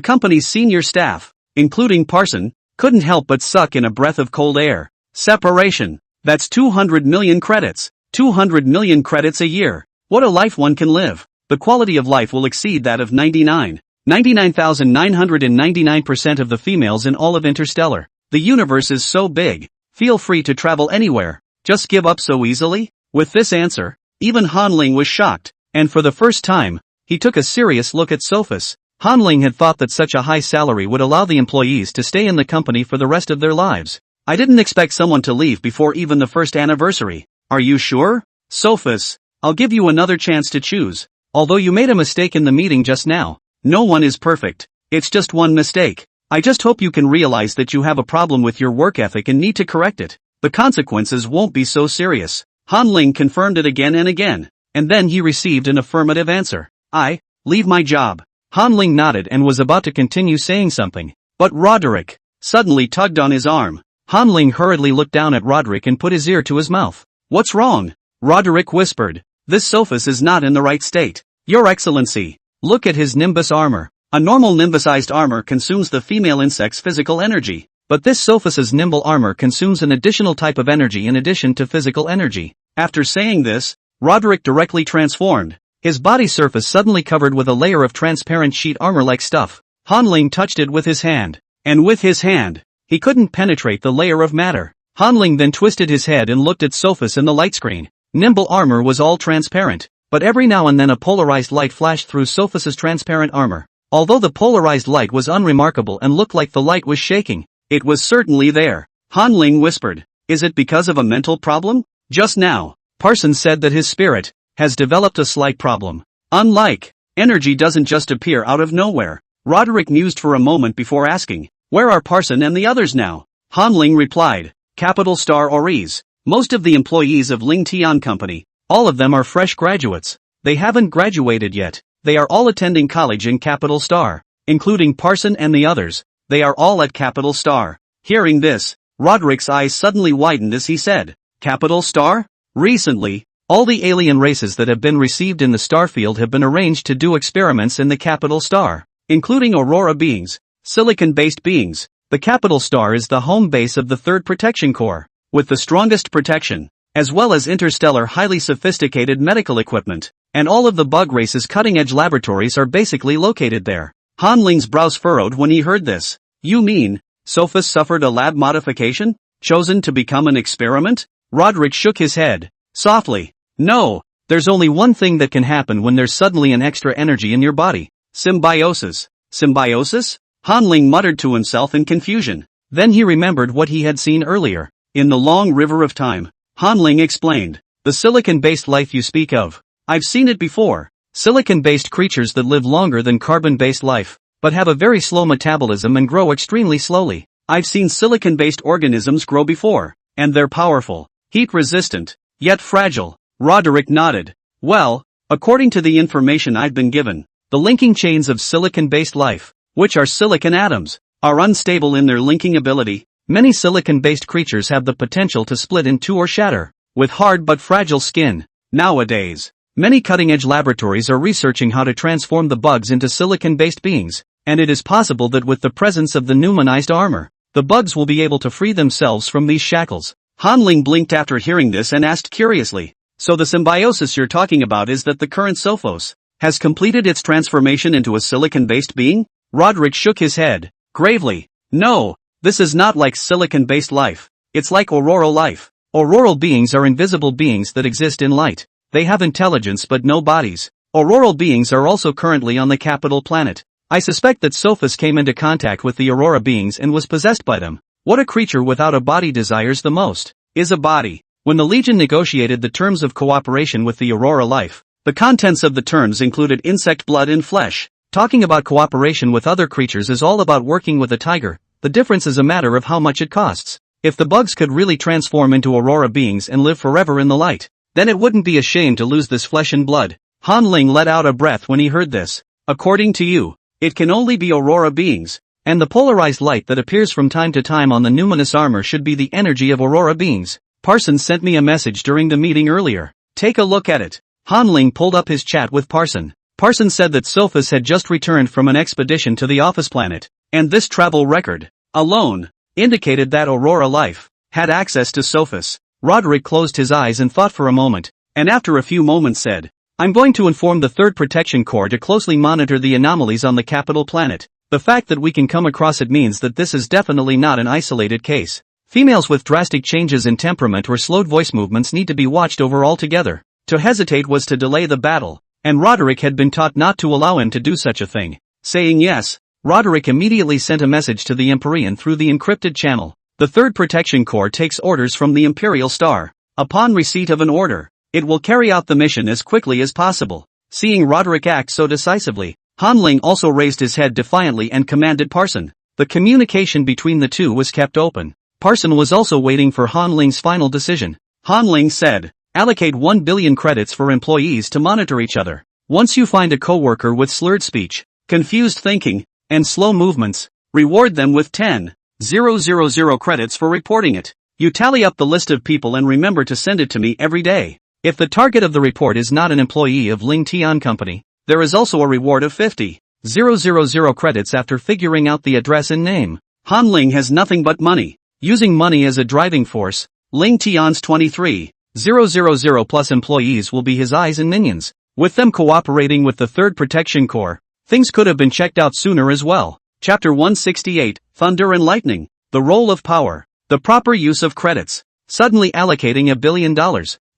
company's senior staff, including Parson, couldn't help but suck in a breath of cold air. Separation. That's 200 million credits. 200 million credits a year. What a life one can live. The quality of life will exceed that of 99,999% of the females in all of Interstellar. The universe is so big. Feel free to travel anywhere. Just give up so easily? With this answer, even Hanling was shocked, and for the first time, he took a serious look at Sophus. Hanling had thought that such a high salary would allow the employees to stay in the company for the rest of their lives. I didn't expect someone to leave before even the first anniversary. Are you sure? Sophus, I'll give you another chance to choose. Although you made a mistake in the meeting just now, no one is perfect. It's just one mistake. I just hope you can realize that you have a problem with your work ethic and need to correct it. The consequences won't be so serious. Hanling confirmed it again and again, and then he received an affirmative answer. I leave my job. Hanling nodded and was about to continue saying something, but Roderick suddenly tugged on his arm. Hanling hurriedly looked down at Roderick and put his ear to his mouth. What's wrong? Roderick whispered. This Sophus is not in the right state. Your Excellency, look at his Nimbus armor. A normal Nimbusized armor consumes the female insect's physical energy. But this Sophus's nimble armor consumes an additional type of energy in addition to physical energy. After saying this, Roderick directly transformed. His body surface suddenly covered with a layer of transparent sheet armor-like stuff. Hanling touched it with his hand. And with his hand, he couldn't penetrate the layer of matter. Hanling then twisted his head and looked at Sophus in the light screen. Nimble armor was all transparent, but every now and then a polarized light flashed through Sophus's transparent armor. Although the polarized light was unremarkable and looked like the light was shaking, it was certainly there. Hanling whispered, "Is it because of a mental problem?" Just now, Parson said that his spirit has developed a slight problem. Unlike energy doesn't just appear out of nowhere. Roderick mused for a moment before asking, "Where are Parson and the others now?" Hanling replied, "Capital Star Oris. Most of the employees of Ling Tian Company, all of them are fresh graduates. They haven't graduated yet. They are all attending college in Capital Star, including Parson and the others. They are all at Capital Star." Hearing this, Roderick's eyes suddenly widened as he said, "Capital Star? Recently, all the alien races that have been received in the starfield have been arranged to do experiments in the Capital Star, including Aurora beings, silicon-based beings. The Capital Star is the home base of the 3rd Protection Corps, with the strongest protection, as well as interstellar highly sophisticated medical equipment, and all of the bug race's cutting-edge laboratories are basically located there." Hanling's brows furrowed when he heard this. "You mean, Sophus suffered a lab modification? Chosen to become an experiment?" Roderick shook his head, softly. "No, there's only one thing that can happen when there's suddenly an extra energy in your body. Symbiosis." "Symbiosis?" Hanling muttered to himself in confusion. Then he remembered what he had seen earlier. In the long river of time, Hanling explained, "The silicon-based life you speak of. I've seen it before. Silicon-based creatures that live longer than carbon-based life, but have a very slow metabolism and grow extremely slowly. I've seen silicon-based organisms grow before, and they're powerful, heat-resistant, yet fragile." Roderick nodded. "Well, according to the information I've been given, the linking chains of silicon-based life, which are silicon atoms, are unstable in their linking ability. Many silicon-based creatures have the potential to split in two or shatter, with hard but fragile skin. Nowadays, many cutting-edge laboratories are researching how to transform the bugs into silicon-based beings, and it is possible that with the presence of the numanized armor, the bugs will be able to free themselves from these shackles." Hanling blinked after hearing this and asked curiously, "So the symbiosis you're talking about is that the current Sophos has completed its transformation into a silicon-based being?" Roderick shook his head, gravely. "No, this is not like silicon-based life. It's like auroral life. Auroral beings are invisible beings that exist in light. They have intelligence but no bodies. Auroral beings are also currently on the capital planet. I suspect that Sophus came into contact with the Aurora beings and was possessed by them. What a creature without a body desires the most is a body." When the Legion negotiated the terms of cooperation with the Aurora life, the contents of the terms included insect blood and flesh. Talking about cooperation with other creatures is all about working with a tiger. The difference is a matter of how much it costs. If the bugs could really transform into Aurora beings and live forever in the light, then it wouldn't be a shame to lose this flesh and blood. Hanling let out a breath when he heard this. "According to you, it can only be Aurora beings, and the polarized light that appears from time to time on the numinous armor should be the energy of Aurora beings. Parson sent me a message during the meeting earlier. Take a look at it." Hanling pulled up his chat with Parson. Parson said that Sophus had just returned from an expedition to the office planet, and this travel record, alone, indicated that Aurora life had access to Sophus. Roderick closed his eyes and thought for a moment, and after a few moments said, "I'm going to inform the 3rd Protection Corps to closely monitor the anomalies on the capital planet. The fact that we can come across it means that this is definitely not an isolated case. Females with drastic changes in temperament or slowed voice movements need to be watched over altogether." To hesitate was to delay the battle, and Roderick had been taught not to allow him to do such a thing. Saying yes, Roderick immediately sent a message to the Empyrean through the encrypted channel. "The 3rd Protection Corps takes orders from the Imperial Star. Upon receipt of an order, it will carry out the mission as quickly as possible." Seeing Roderick act so decisively, Hanling also raised his head defiantly and commanded Parson. The communication between the two was kept open. Parson was also waiting for Hanling's final decision. Hanling said, "Allocate 1 billion credits for employees to monitor each other. Once you find a coworker with slurred speech, confused thinking, and slow movements, reward them with 10,000 credits for reporting it. You tally up the list of people and remember to send it to me every day. If the target of the report is not an employee of Ling Tian Company, there is also a reward of 50,000 credits after figuring out the address and name." Han Ling has nothing but money. Using money as a driving force, Ling Tian's 23,000 plus employees will be his eyes and minions. With them cooperating with the 3rd Protection Corps, things could have been checked out sooner as well. Chapter 168, Thunder and Lightning. The role of power. The proper use of credits. Suddenly allocating $1 billion.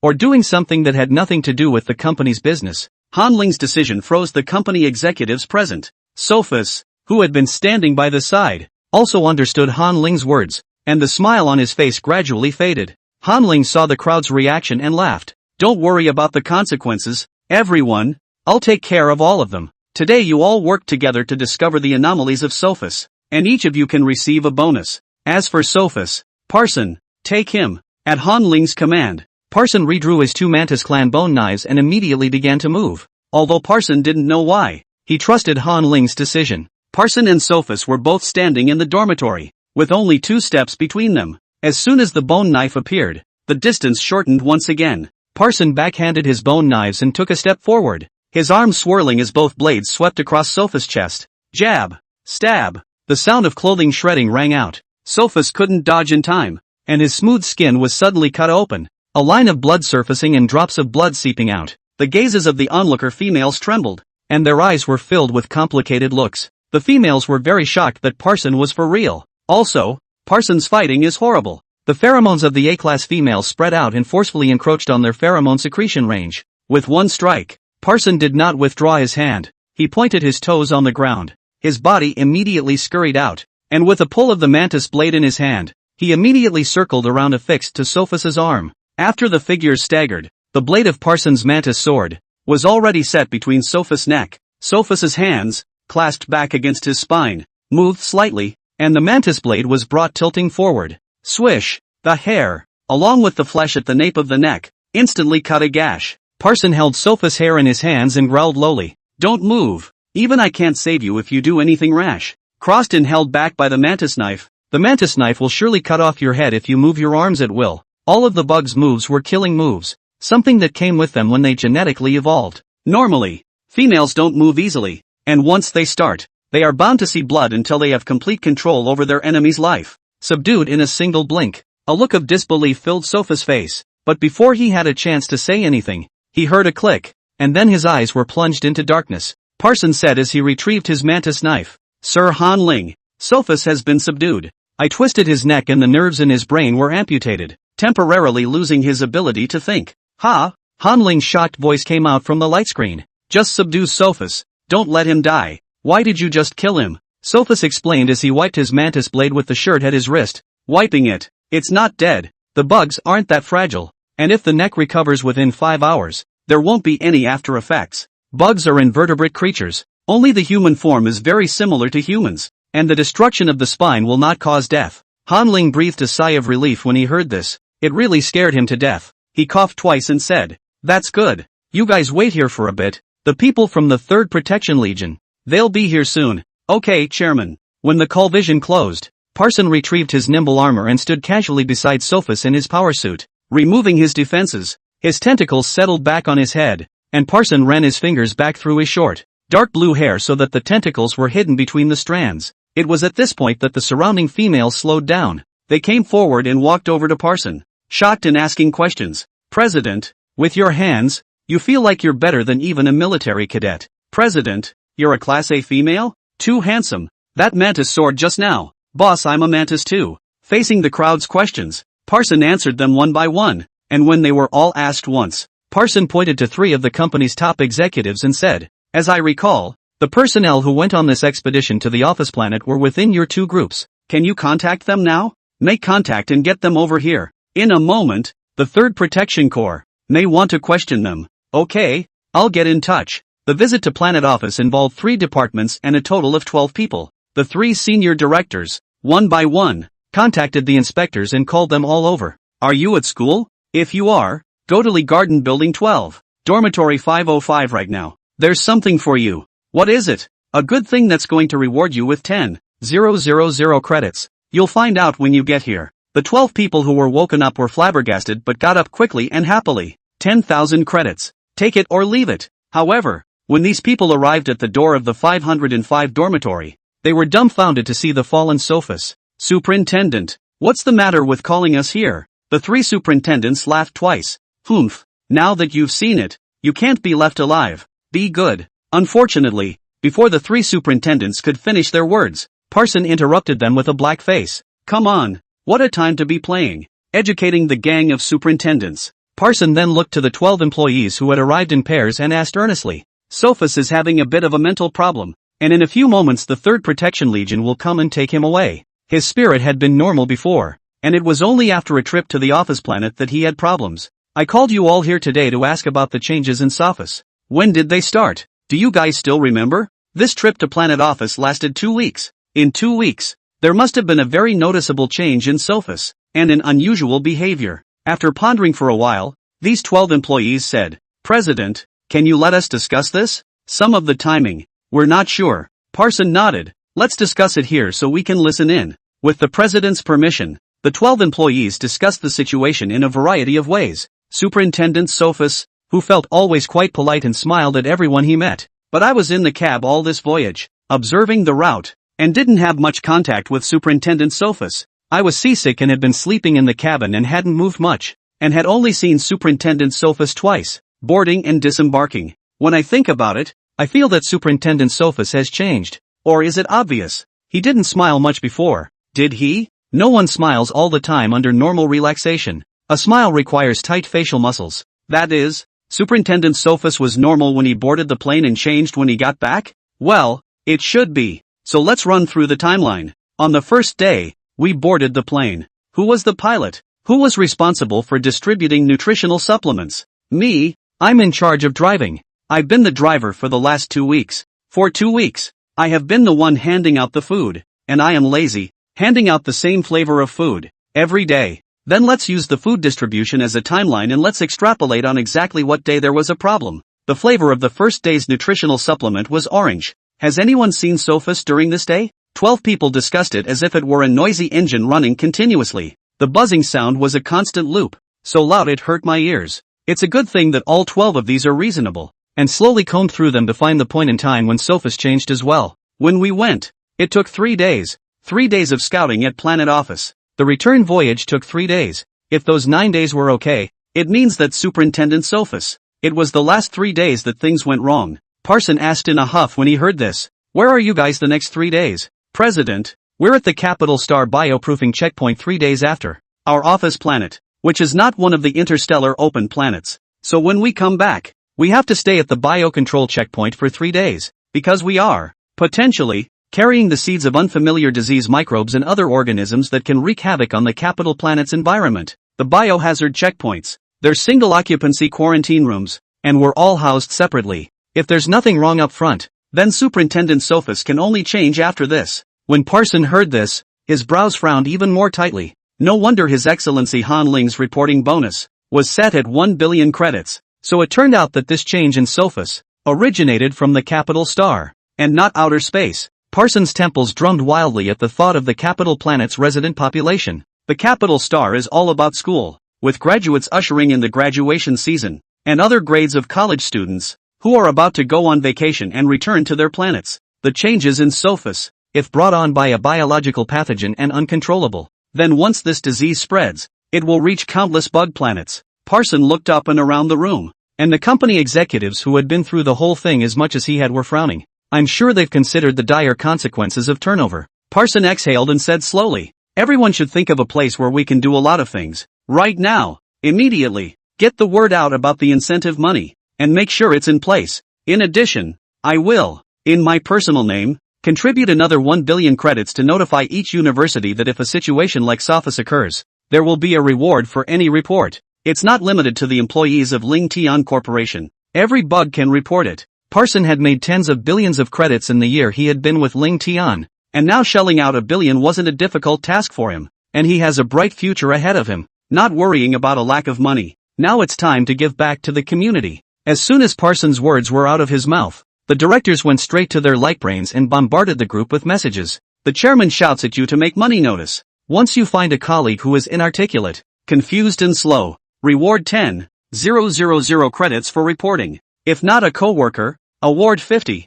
Or doing something that had nothing to do with the company's business. Han Ling's decision froze the company executives present. Sophus, who had been standing by the side, also understood Han Ling's words, and the smile on his face gradually faded. Han Ling saw the crowd's reaction and laughed. Don't worry about the consequences, everyone. I'll take care of all of them. Today you all work together to discover the anomalies of Sophus, and each of you can receive a bonus. As for Sophus, Parson, take him. At Han Ling's command, Parson redrew his 2 Mantis Clan bone knives and immediately began to move. Although Parson didn't know why, he trusted Han Ling's decision. Parson and Sophus were both standing in the dormitory, with only 2 steps between them. As soon as the bone knife appeared, the distance shortened once again. Parson backhanded his bone knives and took a step forward, his arms swirling as both blades swept across Sophus' chest. Jab! Stab! The sound of clothing shredding rang out. Sophus couldn't dodge in time, and his smooth skin was suddenly cut open, a line of blood surfacing and drops of blood seeping out. The gazes of the onlooker females trembled, and their eyes were filled with complicated looks. The females were very shocked that Parson was for real. Also, Parson's fighting is horrible. The pheromones of the A-class females spread out and forcefully encroached on their pheromone secretion range. With one strike, Parson did not withdraw his hand. He pointed his toes on the ground. His body immediately scurried out, and with a pull of the mantis blade in his hand, he immediately circled around affixed to Sophus's arm. After the figures staggered, the blade of Parson's mantis sword was already set between Sophus' neck. Sophus's hands, clasped back against his spine, moved slightly, and the mantis blade was brought tilting forward. Swish! The hair, along with the flesh at the nape of the neck, instantly cut a gash. Parson held Sophus' hair in his hands and growled lowly. Don't move. Even I can't save you if you do anything rash. Crossed and held back by the mantis knife. The mantis knife will surely cut off your head if you move your arms at will. All of the bug's moves were killing moves, something that came with them when they genetically evolved. Normally, females don't move easily, and once they start, they are bound to see blood until they have complete control over their enemy's life. Subdued in a single blink, a look of disbelief filled Sophus' face, but before he had a chance to say anything, he heard a click, and then his eyes were plunged into darkness. Parson said as he retrieved his mantis knife, Sir Han Ling, Sophus has been subdued. I twisted his neck and the nerves in his brain were amputated, temporarily losing his ability to think. Ha! Han Ling's shocked voice came out from the light screen. Just subdue Sophus, don't let him die. Why did you just kill him? Sophus explained as he wiped his mantis blade with the shirt at his wrist. Wiping it. It's not dead. The bugs aren't that fragile. And if the neck recovers within 5 hours, there won't be any after effects. Bugs are invertebrate creatures. Only the human form is very similar to humans, and the destruction of the spine will not cause death. Han Ling breathed a sigh of relief when he heard this. It really scared him to death. He coughed twice and said, That's good. You guys wait here for a bit. The people from the 3rd Protection Legion. They'll be here soon. Okay, Chairman. When the call vision closed, Parson retrieved his nimble armor and stood casually beside Sophus in his power suit. Removing his defenses, his tentacles settled back on his head, and Parson ran his fingers back through his short, dark blue hair so that the tentacles were hidden between the strands. It was at this point that the surrounding females slowed down. They came forward and walked over to Parson, shocked and asking questions. President, with your hands, you feel like you're better than even a military cadet. President, you're a Class A female? Too handsome. That mantis sword just now. Boss, I'm a mantis too. Facing the crowd's questions, Parson answered them one by one, and when they were all asked once, Parson pointed to 3 of the company's top executives and said, As I recall, the personnel who went on this expedition to the office planet were within your 2 groups. Can you contact them now? Make contact and get them over here. In a moment, the 3rd Protection Corps may want to question them. Okay, I'll get in touch. The visit to Planet Office involved 3 departments and a total of 12 people. The 3 senior directors, one by one, contacted the inspectors and called them all over. Are you at school? If you are, go to Lee Garden Building 12, Dormitory 505 right now. There's something for you. What is it? A good thing that's going to reward you with 10,000 credits. You'll find out when you get here. The 12 people who were woken up were flabbergasted but got up quickly and happily. 10,000 credits. Take it or leave it. However, when these people arrived at the door of the 505 dormitory, They were dumbfounded to see the fallen Sophus. Superintendent, what's the matter with calling us here? The three superintendents laughed twice. Humph, now that you've seen it, you can't be left alive. Be good. Unfortunately, before the three superintendents could finish their words, Parson interrupted them with a black face. Come on, what a time to be playing. Educating the gang of superintendents. Parson then looked to the 12 employees who had arrived in pairs and asked earnestly. Sophus is having a bit of a mental problem, and in a few moments the 3rd Protection Legion will come and take him away. His spirit had been normal before, and it was only after a trip to the office planet that he had problems. I called you all here today to ask about the changes in Sophus. When did they start? Do you guys still remember? This trip to Planet Office lasted 2 weeks. In 2 weeks, there must have been a very noticeable change in Sophus, and an unusual behavior. After pondering for a while, these 12 employees said, President, can you let us discuss this? Some of the timing, we're not sure. Parson nodded. Let's discuss it here so we can listen in. With the President's permission, the 12 employees discussed the situation in a variety of ways. Superintendent Sophus, who felt always quite polite and smiled at everyone he met. But I was in the cab all this voyage, observing the route, and didn't have much contact with Superintendent Sophus. I was seasick and had been sleeping in the cabin and hadn't moved much, and had only seen Superintendent Sophus twice, boarding and disembarking. When I think about it, I feel that Superintendent Sophus has changed. Or is it obvious? He didn't smile much before, did he? No one smiles all the time under normal relaxation. A smile requires tight facial muscles. That is, Superintendent Sophus was normal when he boarded the plane and changed when he got back? Well, it should be. So let's run through the timeline. On the first day, we boarded the plane. Who was the pilot? Who was responsible for distributing nutritional supplements? Me. I'm in charge of driving. I've been the driver for the last 2 weeks. For 2 weeks, I have been the one handing out the food, and I am lazy, handing out the same flavor of food every day. Then let's use the food distribution as a timeline and let's extrapolate on exactly what day there was a problem. The flavor of the first day's nutritional supplement was orange. Has anyone seen Sophus during this day? 12 people discussed it as if it were a noisy engine running continuously. The buzzing sound was a constant loop, so loud it hurt my ears. It's a good thing that all 12 of these are reasonable, and slowly combed through them to find the point in time when Sophus changed as well. When we went, it took 3 days. 3 days of scouting at Planet Office. The return voyage took 3 days. If those 9 days were okay, it means that Superintendent Sophus. It was the last 3 days that things went wrong. Parson asked in a huff when he heard this. Where are you guys the next 3 days? President, we're at the Capital Star bioproofing checkpoint 3 days after our office planet, which is not one of the interstellar open planets. So when we come back, we have to stay at the biocontrol checkpoint for 3 days, because we are, potentially, carrying the seeds of unfamiliar disease microbes and other organisms that can wreak havoc on the capital planet's environment. The biohazard checkpoints, they're single-occupancy quarantine rooms, and we're all housed separately. If there's nothing wrong up front, then Superintendent Sophus can only change after this. When Parson heard this, his brows frowned even more tightly. No wonder His Excellency Han Ling's reporting bonus was set at 1 billion credits. So it turned out that this change in Sophus originated from the capital star, and not outer space. Parson's temples drummed wildly at the thought of the capital planet's resident population. The capital star is all about school, with graduates ushering in the graduation season, and other grades of college students, who are about to go on vacation and return to their planets. The changes in Sophus, if brought on by a biological pathogen and uncontrollable, then once this disease spreads, it will reach countless bug planets. Parson looked up and around the room, and the company executives who had been through the whole thing as much as he had were frowning. I'm sure they've considered the dire consequences of turnover. Parson exhaled and said slowly, everyone should think of a place where we can do a lot of things. Right now, immediately, get the word out about the incentive money, and make sure it's in place. In addition, I will, in my personal name, contribute another 1 billion credits to notify each university that if a situation like Sophus occurs, there will be a reward for any report. It's not limited to the employees of Ling Tian Corporation. Every bug can report it. Parson had made tens of billions of credits in the year he had been with Ling Tian, and now shelling out 1 billion wasn't a difficult task for him, and he has a bright future ahead of him, not worrying about a lack of money. Now it's time to give back to the community. As soon as Parson's words were out of his mouth, the directors went straight to their light brains and bombarded the group with messages. The chairman shouts at you to make money notice. Once you find a colleague who is inarticulate, confused and slow, reward 10,000 credits for reporting. If not a coworker, award 50.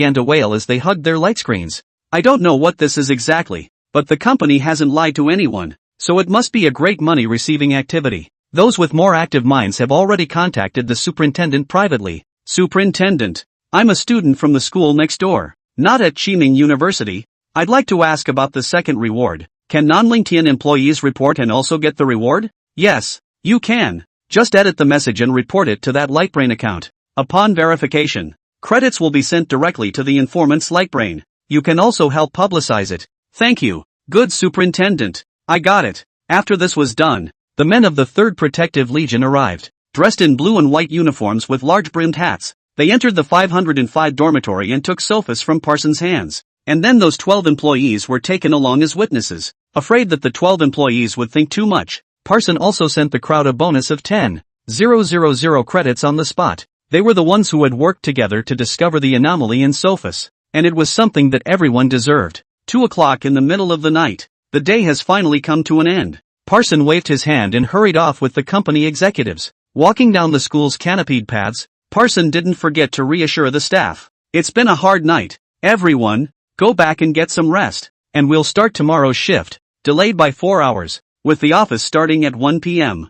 began to wail as they hugged their light screens. I don't know what this is exactly, but the company hasn't lied to anyone, so it must be a great money-receiving activity. Those with more active minds have already contacted the superintendent privately. Superintendent, I'm a student from the school next door, not at Chiming University. I'd like to ask about the second reward. Can non-LinkedIn employees report and also get the reward? Yes, you can. Just edit the message and report it to that Lightbrain account. Upon verification, credits will be sent directly to the informant's Lightbrain. You can also help publicize it. Thank you. Good superintendent. I got it. After this was done, the men of the 3rd Protective Legion arrived, dressed in blue and white uniforms with large brimmed hats. They entered the 505 dormitory and took sofas from Parsons' hands. And then those 12 employees were taken along as witnesses. Afraid that the 12 employees would think too much, Parson also sent the crowd a bonus of 10,000 credits on the spot. They were the ones who had worked together to discover the anomaly in Sophus, and it was something that everyone deserved. 2 o'clock in the middle of the night. The day has finally come to an end. Parson waved his hand and hurried off with the company executives. Walking down the school's canopied paths, Parson didn't forget to reassure the staff. It's been a hard night. Everyone, go back and get some rest, and we'll start tomorrow's shift, delayed by 4 hours, with the office starting at 1 p.m.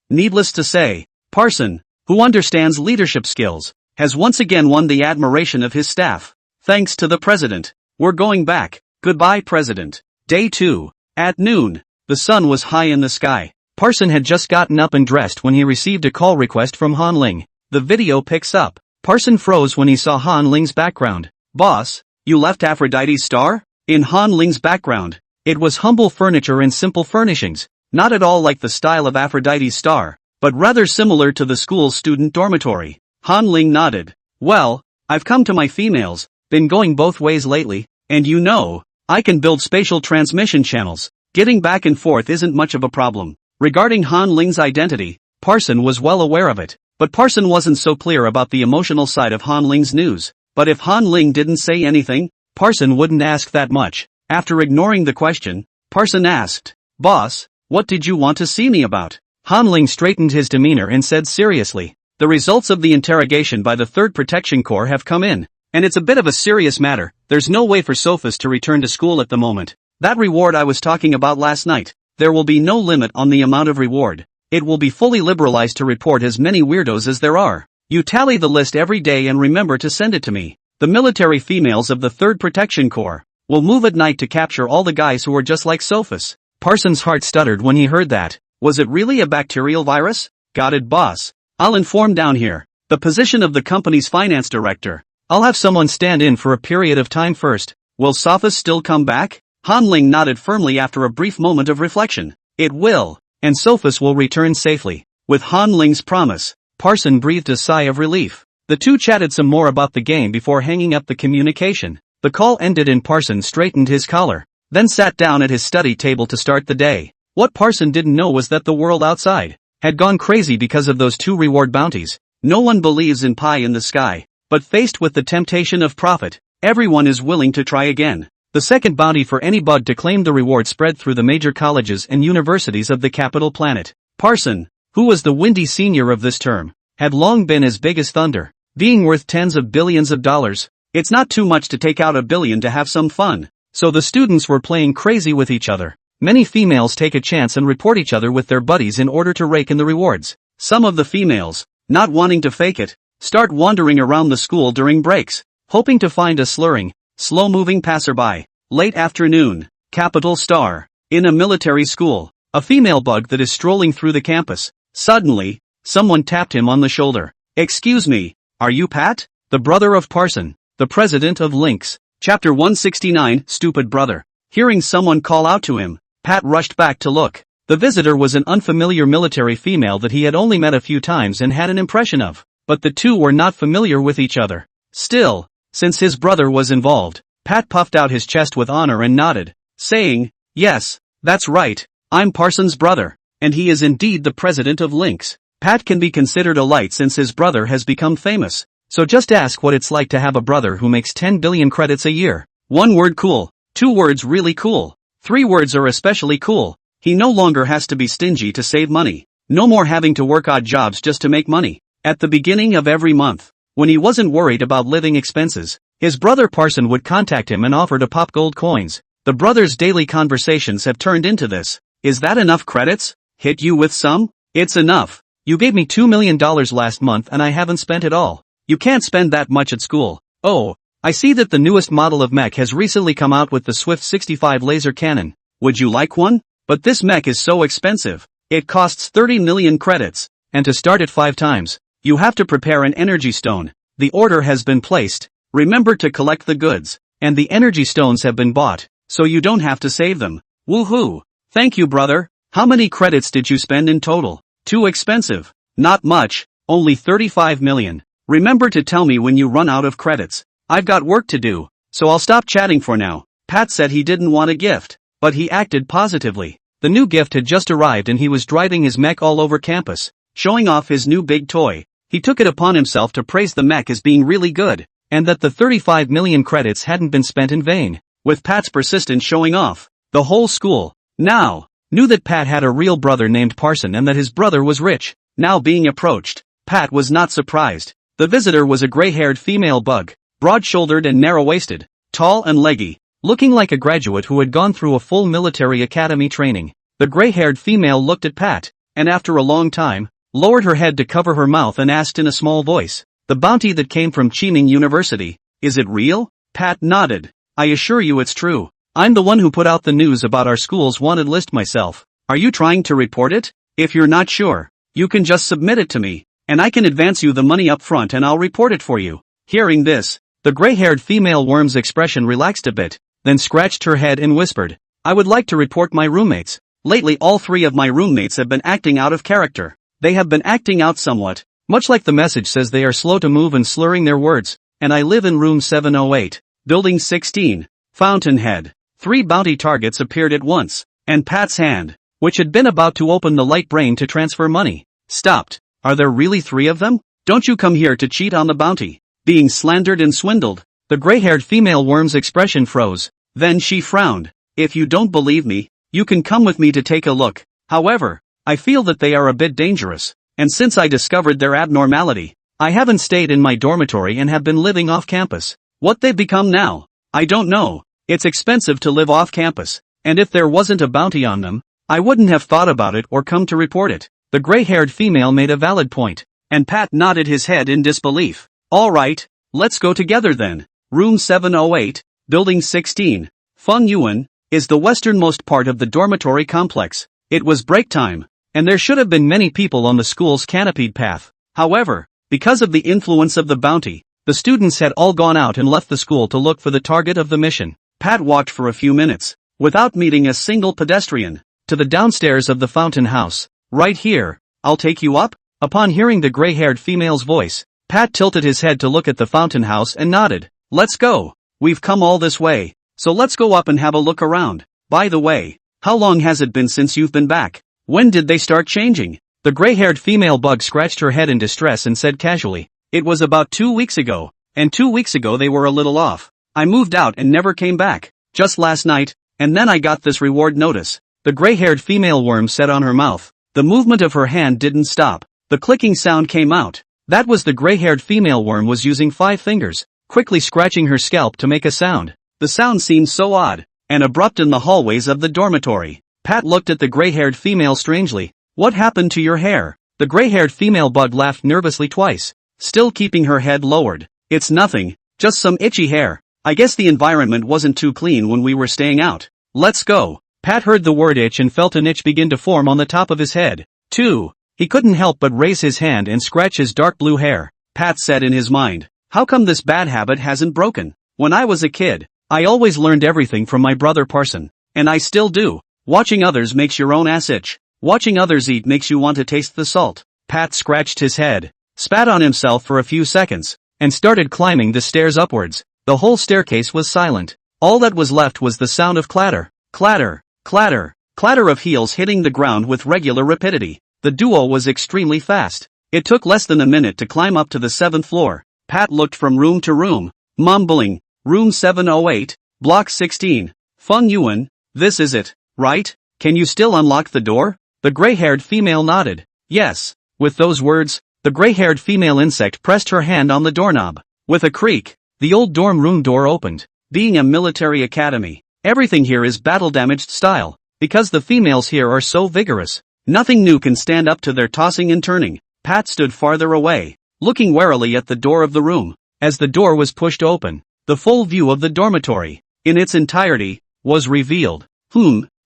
Needless to say, Parson, who understands leadership skills, has once again won the admiration of his staff. Thanks to the president. We're going back. Goodbye, President. Day 2. At noon, the sun was high in the sky. Parson had just gotten up and dressed when he received a call request from Han Ling. The video picks up. Parson froze when he saw Han Ling's background. Boss, you left Aphrodite's star? In Han Ling's background, it was humble furniture and simple furnishings, not at all like the style of Aphrodite's star, but rather similar to the school's student dormitory. Han Ling nodded. Well, I've come to my females, been going both ways lately, and you know, I can build spatial transmission channels. Getting back and forth isn't much of a problem. Regarding Han Ling's identity, Parson was well aware of it, but Parson wasn't so clear about the emotional side of Han Ling's news. But if Han Ling didn't say anything, Parson wouldn't ask that much. After ignoring the question, Parson asked, Boss, what did you want to see me about? Han Ling straightened his demeanor and said seriously, the results of the interrogation by the 3rd Protection Corps have come in, and it's a bit of a serious matter. There's no way for Sophus to return to school at the moment. That reward I was talking about last night, there will be no limit on the amount of reward. It will be fully liberalized to report as many weirdos as there are. You tally the list every day and remember to send it to me. The military females of the 3rd Protection Corps will move at night to capture all the guys who are just like Sophus. Parsons' heart stuttered when he heard that. Was it really a bacterial virus? Got it, boss. I'll inform down here. The position of the company's finance director. I'll have someone stand in for a period of time first. Will Sophus still come back? Han Ling nodded firmly after a brief moment of reflection. It will, and Sophus will return safely. With Han Ling's promise, Parson breathed a sigh of relief. The two chatted some more about the game before hanging up the communication. The call ended and Parson straightened his collar, then sat down at his study table to start the day. What Parson didn't know was that the world outside had gone crazy because of those 2 reward bounties. No one believes in pie in the sky, but faced with the temptation of profit, everyone is willing to try again. The second bounty for any bud to claim the reward spread through the major colleges and universities of the capital planet. Parson, who was the windy senior of this term, had long been as big as thunder, being worth tens of billions of dollars. It's not too much to take out $1 billion to have some fun. So the students were playing crazy with each other. Many females take a chance and report each other with their buddies in order to rake in the rewards. Some of the females, not wanting to fake it, start wandering around the school during breaks, hoping to find a slurring, slow-moving passerby. Late afternoon, Capital Star. In a military school, a female bug that is strolling through the campus. Suddenly, someone tapped him on the shoulder. Excuse me, are you Pat? The the brother of Parson, the president of Lynx. Chapter 169, Stupid Brother. Hearing someone call out to him, Pat rushed back to look. The visitor was an unfamiliar military female that he had only met a few times and had an impression of, but the two were not familiar with each other. Still, since his brother was involved, Pat puffed out his chest with honor and nodded, saying, "Yes, that's right, I'm Parson's brother, and he is indeed the president of Lynx." Pat can be considered a light since his brother has become famous, so just ask what it's like to have a brother who makes 10 billion credits a year. 1 word cool, 2 words really cool, 3 words are especially cool. He no longer has to be stingy to save money. No more having to work odd jobs just to make money. At the beginning of every month, when he wasn't worried about living expenses, his brother Parson would contact him and offer to pop gold coins. The brothers' daily conversations have turned into this. "Is that enough credits? Hit you with some?" "It's enough. You gave me $2 million last month and I haven't spent it all." "You can't spend that much at school." "Oh, I see that the newest model of mech has recently come out with the Swift 65 laser cannon. Would you like one? But this mech is so expensive. It costs 30 million credits, and to start it 5 times, you have to prepare an energy stone. The order has been placed. Remember to collect the goods, and the energy stones have been bought, so you don't have to save them." "Woohoo! Thank you, brother. How many credits did you spend in total?" "Too expensive." "Not much, only 35 million. Remember to tell me when you run out of credits. I've got work to do, so I'll stop chatting for now." Pat said he didn't want a gift, but he acted positively. The new gift had just arrived and he was driving his mech all over campus, showing off his new big toy. He took it upon himself to praise the mech as being really good, and that the 35 million credits hadn't been spent in vain. With Pat's persistent showing off, the whole school now knew that Pat had a real brother named Parson and that his brother was rich. Now being approached, Pat was not surprised. The visitor was a gray-haired female bug, broad-shouldered and narrow-waisted, tall and leggy, looking like a graduate who had gone through a full military academy training. The gray-haired female looked at Pat, and after a long time, lowered her head to cover her mouth and asked in a small voice, "The bounty that came from Cheating University, is it real?" Pat nodded. "I assure you it's true. I'm the one who put out the news about our school's wanted list myself. Are you trying to report it? If you're not sure, you can just submit it to me, and I can advance you the money up front and I'll report it for you." Hearing this, the gray-haired female worm's expression relaxed a bit, then scratched her head and whispered, "I would like to report my roommates. Lately all 3 of my roommates have been acting out of character. They have been acting out somewhat, much like the message says they are slow to move and slurring their words, and I live in room 708, building 16, Fountainhead." 3 bounty targets appeared at once, and Pat's hand, which had been about to open the light brain to transfer money, stopped. "Are there really 3 of them? Don't you come here to cheat on the bounty?" Being slandered and swindled, the gray-haired female worm's expression froze. Then she frowned. "If you don't believe me, you can come with me to take a look. However, I feel that they are a bit dangerous, and since I discovered their abnormality, I haven't stayed in my dormitory and have been living off campus. What they've become now, I don't know. It's expensive to live off campus, and if there wasn't a bounty on them, I wouldn't have thought about it or come to report it." The gray-haired female made a valid point, and Pat nodded his head in disbelief. "All right, let's go together then. Room 708, building 16, Feng Yuan, is the westernmost part of the dormitory complex." It was break time, and there should have been many people on the school's canopied path. However, because of the influence of the bounty, the students had all gone out and left the school to look for the target of the mission. Pat walked for a few minutes, without meeting a single pedestrian, to the downstairs of the fountain house. "Right here, I'll take you up?" Upon hearing the gray-haired female's voice, Pat tilted his head to look at the fountain house and nodded. "Let's go. We've come all this way, so let's go up and have a look around. By the way, how long has it been since you've been back? When did they start changing?" The gray-haired female bug scratched her head in distress and said casually, "It was about 2 weeks ago, and 2 weeks ago they were a little off. I moved out and never came back, just last night, and then I got this reward notice." The gray-haired female worm set on her mouth. The movement of her hand didn't stop. The clicking sound came out. That was the gray-haired female worm was using 5 fingers, quickly scratching her scalp to make a sound. The sound seemed so odd and abrupt in the hallways of the dormitory. Pat looked at the gray-haired female strangely. "What happened to your hair?" The gray-haired female bug laughed nervously twice, still keeping her head lowered. "It's nothing, just some itchy hair. I guess the environment wasn't too clean when we were staying out. Let's go." Pat heard the word itch and felt an itch begin to form on the top of his head. Too. He couldn't help but raise his hand and scratch his dark blue hair. Pat said in his mind, How come this bad habit hasn't broken? When I was a kid, I always learned everything from my brother Parson. And I still do. Watching others makes your own ass itch. Watching others eat makes you want to taste the salt. Pat scratched his head, spat on himself for a few seconds, and started climbing the stairs upwards. The whole staircase was silent. All that was left was the sound of clatter, clatter, clatter, clatter of heels hitting the ground with regular rapidity. The duo was extremely fast. It took less than a minute to climb up to the 7th floor. Pat looked from room to room, mumbling, room 708, block 16. Feng Yuan, this is it, right? Can you still unlock the door? The gray-haired female nodded. Yes. With those words, the gray-haired female insect pressed her hand on the doorknob. With a creak, the old dorm room door opened. Being a military academy, everything here is battle-damaged style, because the females here are so vigorous. Nothing new can stand up to their tossing and turning. Pat stood farther away, looking warily at the door of the room. As the door was pushed open, the full view of the dormitory, in its entirety, was revealed.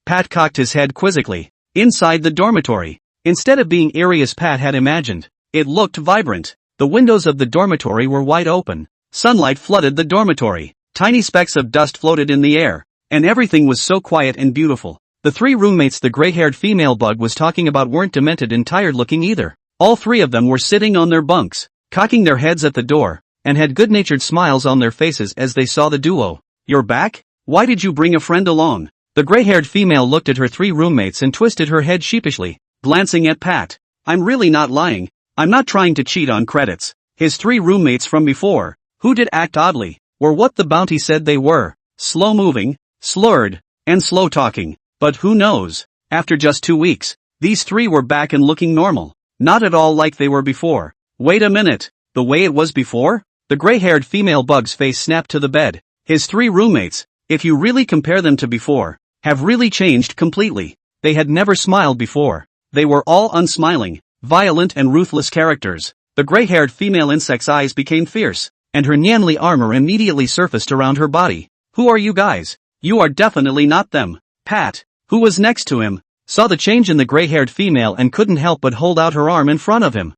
Pat cocked his head quizzically. Inside the dormitory, instead of being eerie as Pat had imagined, it looked vibrant. The windows of the dormitory were wide open. Sunlight flooded the dormitory. Tiny specks of dust floated in the air, and everything was so quiet and beautiful. The three roommates the gray-haired female bug was talking about weren't demented and tired-looking either. All three of them were sitting on their bunks, cocking their heads at the door, and had good-natured smiles on their faces as they saw the duo. You're back? Why did you bring a friend along? The gray-haired female looked at her three roommates and twisted her head sheepishly, glancing at Pat. I'm really not lying. I'm not trying to cheat on credits. His three roommates from before, who did act oddly, were what the bounty said they were. Slow-moving, slurred, and slow-talking. But who knows? After just 2 weeks, these three were back and looking normal. Not at all like they were before. Wait a minute. The way it was before? The gray-haired female bug's face snapped to the bed. His three roommates, if you really compare them to before, have really changed completely. They had never smiled before. They were all unsmiling, violent and ruthless characters. The gray-haired female insect's eyes became fierce, and her Nyanli armor immediately surfaced around her body. Who are you guys? You are definitely not them. Pat, who was next to him, saw the change in the gray-haired female and couldn't help but hold out her arm in front of him.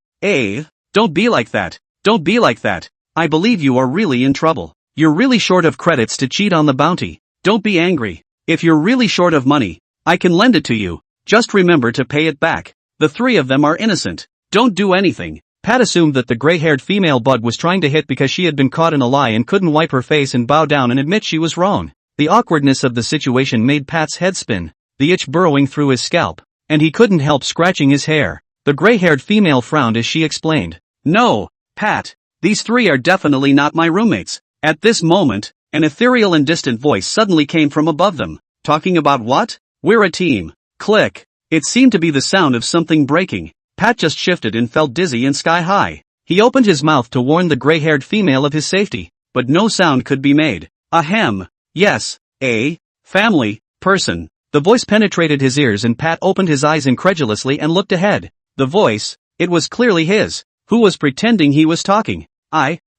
Don't be like that. Don't be like that. I believe you are really in trouble. You're really short of credits to cheat on the bounty. Don't be angry. If you're really short of money, I can lend it to you. Just remember to pay it back. The three of them are innocent. Don't do anything. Pat assumed that the gray-haired female bug was trying to hit because she had been caught in a lie and couldn't wipe her face and bow down and admit she was wrong. The awkwardness of the situation made Pat's head spin, the itch burrowing through his scalp, and he couldn't help scratching his hair. The gray-haired female frowned as she explained. No, Pat, these three are definitely not my roommates. At this moment, an ethereal and distant voice suddenly came from above them. Talking about what? We're a team. Click. It seemed to be the sound of something breaking. Pat just shifted and felt dizzy and sky-high. He opened his mouth to warn the gray-haired female of his safety, but no sound could be made. Ahem. Yes, a family person. The voice penetrated his ears and Pat opened his eyes incredulously and looked ahead. The voice, it was clearly his, who was pretending he was talking.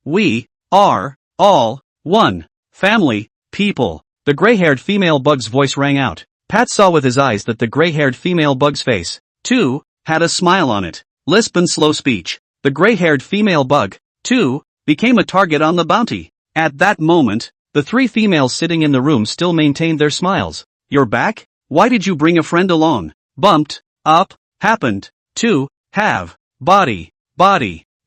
We are all one family, people. The gray-haired female bug's voice rang out. Pat saw with his eyes that the gray-haired female bug's face, too, had a smile on it. Lisp and slow speech. The gray-haired female bug, too, became a target on the bounty. At that moment, the three females sitting in the room still maintained their smiles. You're back? Why did you bring a friend along? Bumped, up, happened, to, have, body.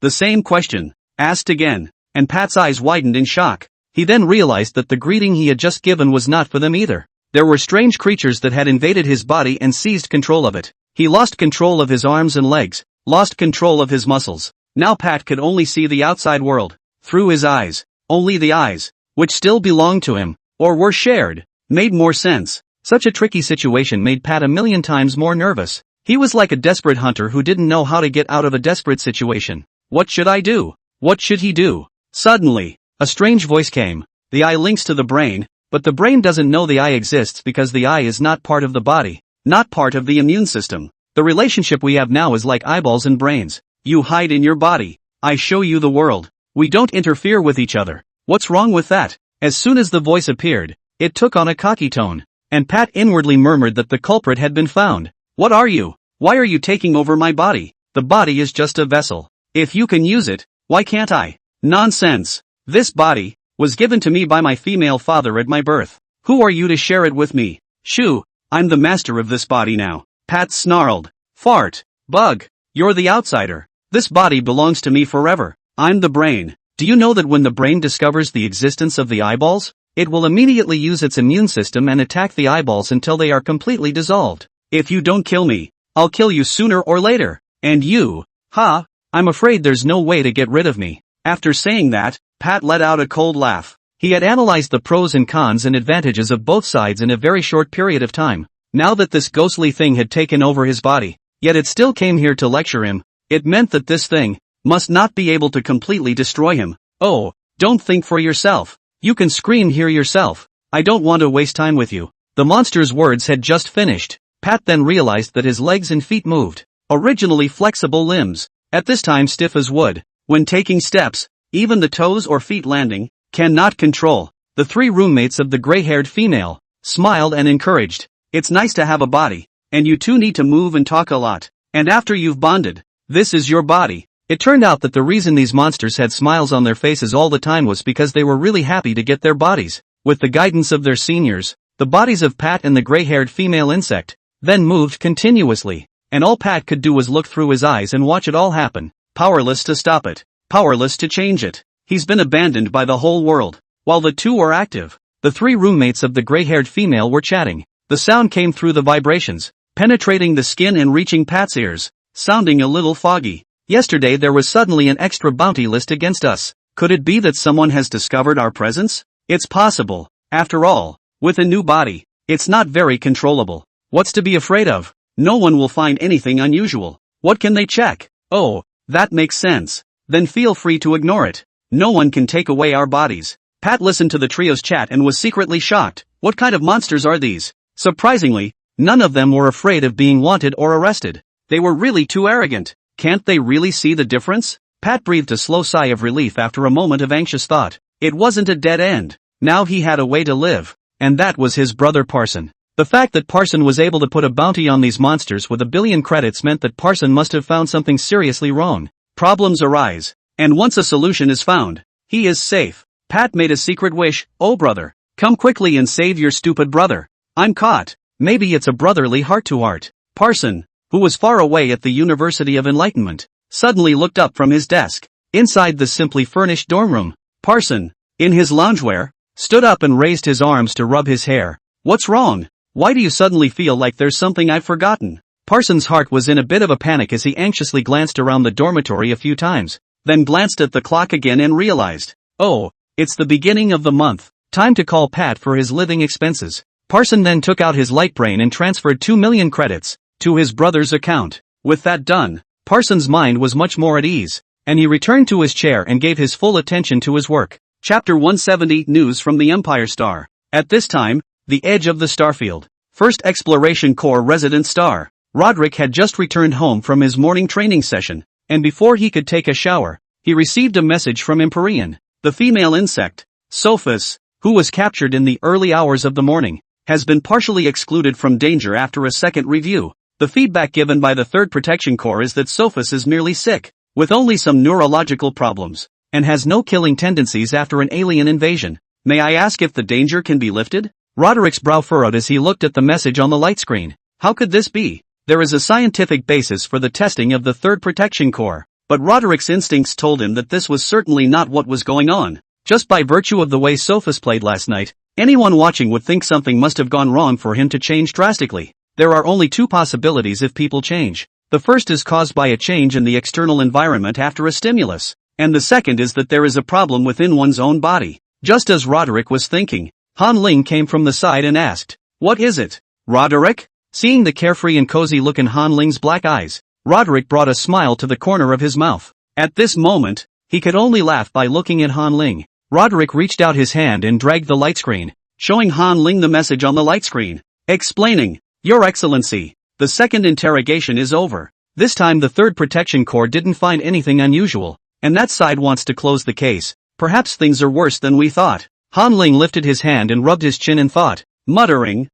The same question, asked again, and Pat's eyes widened in shock. He then realized that the greeting he had just given was not for them either. There were strange creatures that had invaded his body and seized control of it. He lost control of his arms and legs, lost control of his muscles. Now Pat could only see the outside world, through his eyes. Only the eyes, which still belonged to him, or were shared, made more sense. Such a tricky situation made Pat a million times more nervous. He was like a desperate hunter who didn't know how to get out of a desperate situation. What should I do? What should he do? Suddenly, a strange voice came. The eye links to the brain, but the brain doesn't know the eye exists because the eye is not part of the body, not part of the immune system. The relationship we have now is like eyeballs and brains. You hide in your body. I show you the world. We don't interfere with each other. What's wrong with that? As soon as the voice appeared, it took on a cocky tone, and Pat inwardly murmured that the culprit had been found. What are you? Why are you taking over my body? The body is just a vessel. If you can use it, why can't I? Nonsense. This body was given to me by my female father at my birth. Who are you to share it with me? Shoo, I'm the master of this body now. Pat snarled. Fart. Bug. You're the outsider. This body belongs to me forever. I'm the brain. Do you know that when the brain discovers the existence of the eyeballs, it will immediately use its immune system and attack the eyeballs until they are completely dissolved? If you don't kill me, I'll kill you sooner or later. And you? Ha, I'm afraid there's no way to get rid of me. After saying that, Pat let out a cold laugh. He had analyzed the pros and cons and advantages of both sides in a very short period of time. Now that this ghostly thing had taken over his body, yet it still came here to lecture him, it meant that this thing must not be able to completely destroy him. Oh, don't think for yourself. You can scream here yourself. I don't want to waste time with you. The monster's words had just finished. Pat then realized that his legs and feet moved. Originally flexible limbs, at this time stiff as wood. When taking steps, even the toes or feet landing, cannot control. The three roommates of the gray-haired female smiled and encouraged. It's nice to have a body, and you two need to move and talk a lot. And after you've bonded, this is your body. It turned out that the reason these monsters had smiles on their faces all the time was because they were really happy to get their bodies. With the guidance of their seniors, the bodies of Pat and the gray-haired female insect then moved continuously, and all Pat could do was look through his eyes and watch it all happen, powerless to stop it, powerless to change it. He's been abandoned by the whole world. While the two were active, the three roommates of the gray-haired female were chatting. The sound came through the vibrations, penetrating the skin and reaching Pat's ears, sounding a little foggy. Yesterday there was suddenly an extra bounty list against us. Could it be that someone has discovered our presence? It's possible. After all, with a new body, it's not very controllable. What's to be afraid of? No one will find anything unusual. What can they check? Oh, that makes sense. Then feel free to ignore it. No one can take away our bodies. Pat listened to the trio's chat and was secretly shocked. What kind of monsters are these? Surprisingly, none of them were afraid of being wanted or arrested. They were really too arrogant. Can't they really see the difference? Pat breathed a slow sigh of relief after a moment of anxious thought. It wasn't a dead end. Now he had a way to live. And that was his brother Parson. The fact that Parson was able to put a bounty on these monsters with 1 billion credits meant that Parson must have found something seriously wrong. Problems arise. And once a solution is found, he is safe. Pat made a secret wish. Oh brother, come quickly and save your stupid brother. I'm caught. Maybe it's a brotherly heart-to-heart. Parson, who was far away at the University of Enlightenment, suddenly looked up from his desk. Inside the simply furnished dorm room, Parson, in his loungewear, stood up and raised his arms to rub his hair. What's wrong? Why do you suddenly feel like there's something I've forgotten? Parson's heart was in a bit of a panic as he anxiously glanced around the dormitory a few times, then glanced at the clock again and realized, oh, it's the beginning of the month. Time to call Pat for his living expenses. Parson then took out his light brain and transferred 2 million credits to his brother's account. With that done, Parson's mind was much more at ease, and he returned to his chair and gave his full attention to his work. Chapter 170 News from the Empire Star. At this time, the edge of the starfield. 1st Exploration Corps Resident Star. Roderick had just returned home from his morning training session, and before he could take a shower, he received a message from Empyrean. The female insect, Sophus, who was captured in the early hours of the morning, has been partially excluded from danger after a second review. The feedback given by the 3rd Protection Corps is that Sophus is merely sick, with only some neurological problems, and has no killing tendencies after an alien invasion. May I ask if the danger can be lifted? Roderick's brow furrowed as he looked at the message on the light screen. How could this be? There is a scientific basis for the testing of the 3rd Protection Corps, but Roderick's instincts told him that this was certainly not what was going on. Just by virtue of the way Sophus played last night, anyone watching would think something must have gone wrong for him to change drastically. There are only two possibilities if people change. The first is caused by a change in the external environment after a stimulus, and the second is that there is a problem within one's own body. Just as Roderick was thinking, Han Ling came from the side and asked, "What is it, Roderick?" Seeing the carefree and cozy look in Han Ling's black eyes, Roderick brought a smile to the corner of his mouth. At this moment, he could only laugh by looking at Han Ling. Roderick reached out his hand and dragged the light screen, showing Han Ling the message on the light screen, explaining, "Your Excellency, the second interrogation is over. This time the 3rd Protection Corps didn't find anything unusual, and that side wants to close the case. Perhaps things are worse than we thought." Han Ling lifted his hand and rubbed his chin in thought, muttering,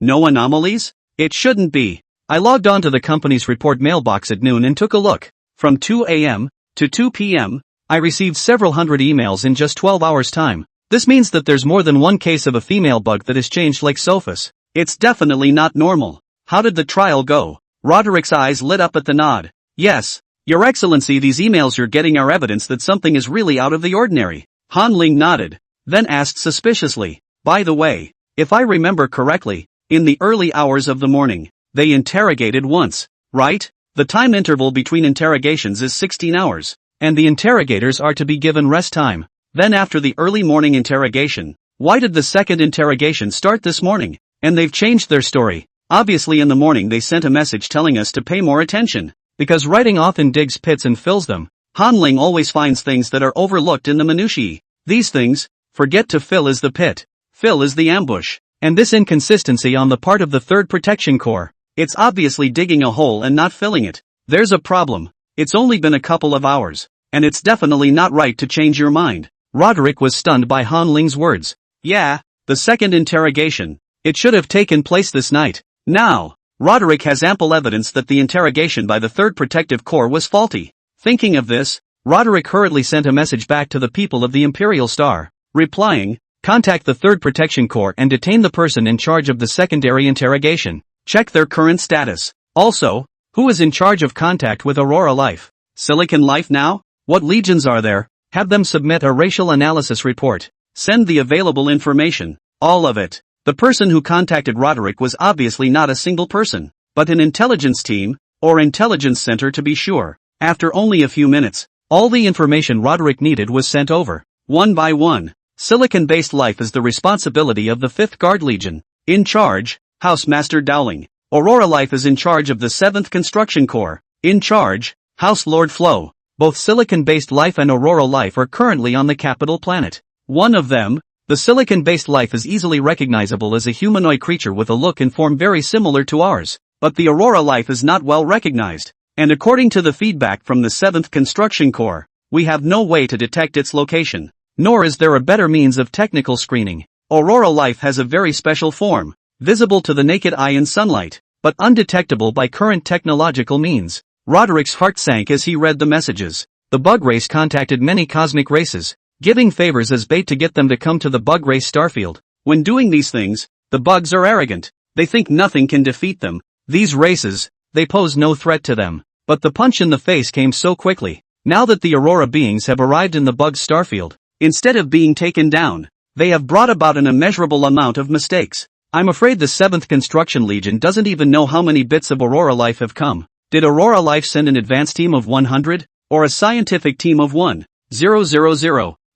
no anomalies? It shouldn't be. I logged on to the company's report mailbox at noon and took a look. From 2 a.m. to 2 p.m., I received several hundred emails in just 12 hours time. This means that there's more than one case of a female bug that has changed like Sophus. It's definitely not normal. How did the trial go? Roderick's eyes lit up at the nod. Yes, Your Excellency, these emails you're getting are evidence that something is really out of the ordinary. Han Ling nodded, then asked suspiciously, by the way, if I remember correctly, in the early hours of the morning, they interrogated once, right? The time interval between interrogations is 16 hours, and the interrogators are to be given rest time. Then after the early morning interrogation, why did the second interrogation start this morning? And they've changed their story. Obviously in the morning they sent a message telling us to pay more attention, because writing often digs pits and fills them. Han Ling always finds things that are overlooked in the minutiae. These things, forget to fill is the pit. Fill is the ambush. And this inconsistency on the part of the Third Protection Corps. It's obviously digging a hole and not filling it. There's a problem. It's only been a couple of hours. And it's definitely not right to change your mind. Roderick was stunned by Han Ling's words. Yeah, the second interrogation. It should have taken place this night. Now, Roderick has ample evidence that the interrogation by the Third Protective Corps was faulty. Thinking of this, Roderick hurriedly sent a message back to the people of the Imperial Star, replying, contact the Third Protection Corps and detain the person in charge of the secondary interrogation. Check their current status. Also, who is in charge of contact with Aurora Life? Silicon Life now? What legions are there? Have them submit a racial analysis report. Send the available information. All of it. The person who contacted Roderick was obviously not a single person, but an intelligence team, or intelligence center to be sure. After only a few minutes, all the information Roderick needed was sent over. One by one. Silicon-based life is the responsibility of the 5th Guard Legion. In charge, Housemaster Dowling. Aurora Life is in charge of the 7th Construction Corps. In charge, House Lord Flo. Both Silicon-based life and Aurora Life are currently on the capital planet. One of them, the Silicon-based life, is easily recognizable as a humanoid creature with a look and form very similar to ours. But the Aurora Life is not well recognized. And according to the feedback from the 7th Construction Corps, we have no way to detect its location. Nor is there a better means of technical screening. Aurora Life has a very special form, visible to the naked eye in sunlight, but undetectable by current technological means. Roderick's heart sank as he read the messages. The bug race contacted many cosmic races, giving favors as bait to get them to come to the bug race starfield. When doing these things, the bugs are arrogant. They think nothing can defeat them. These races, they pose no threat to them. But the punch in the face came so quickly. Now that the Aurora beings have arrived in the bug starfield, instead of being taken down, they have brought about an immeasurable amount of mistakes. I'm afraid the 7th Construction Legion doesn't even know how many bits of Aurora Life have come. Did Aurora Life send an advance team of 100? Or a scientific team of 1,000?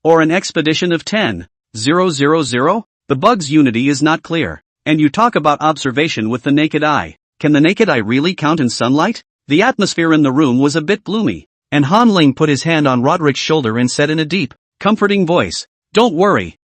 Or an expedition of 10,000? The bug's unity is not clear. And you talk about observation with the naked eye. Can the naked eye really count in sunlight? The atmosphere in the room was a bit gloomy. And Han Ling put his hand on Roderick's shoulder and said in a deep, comforting voice, don't worry.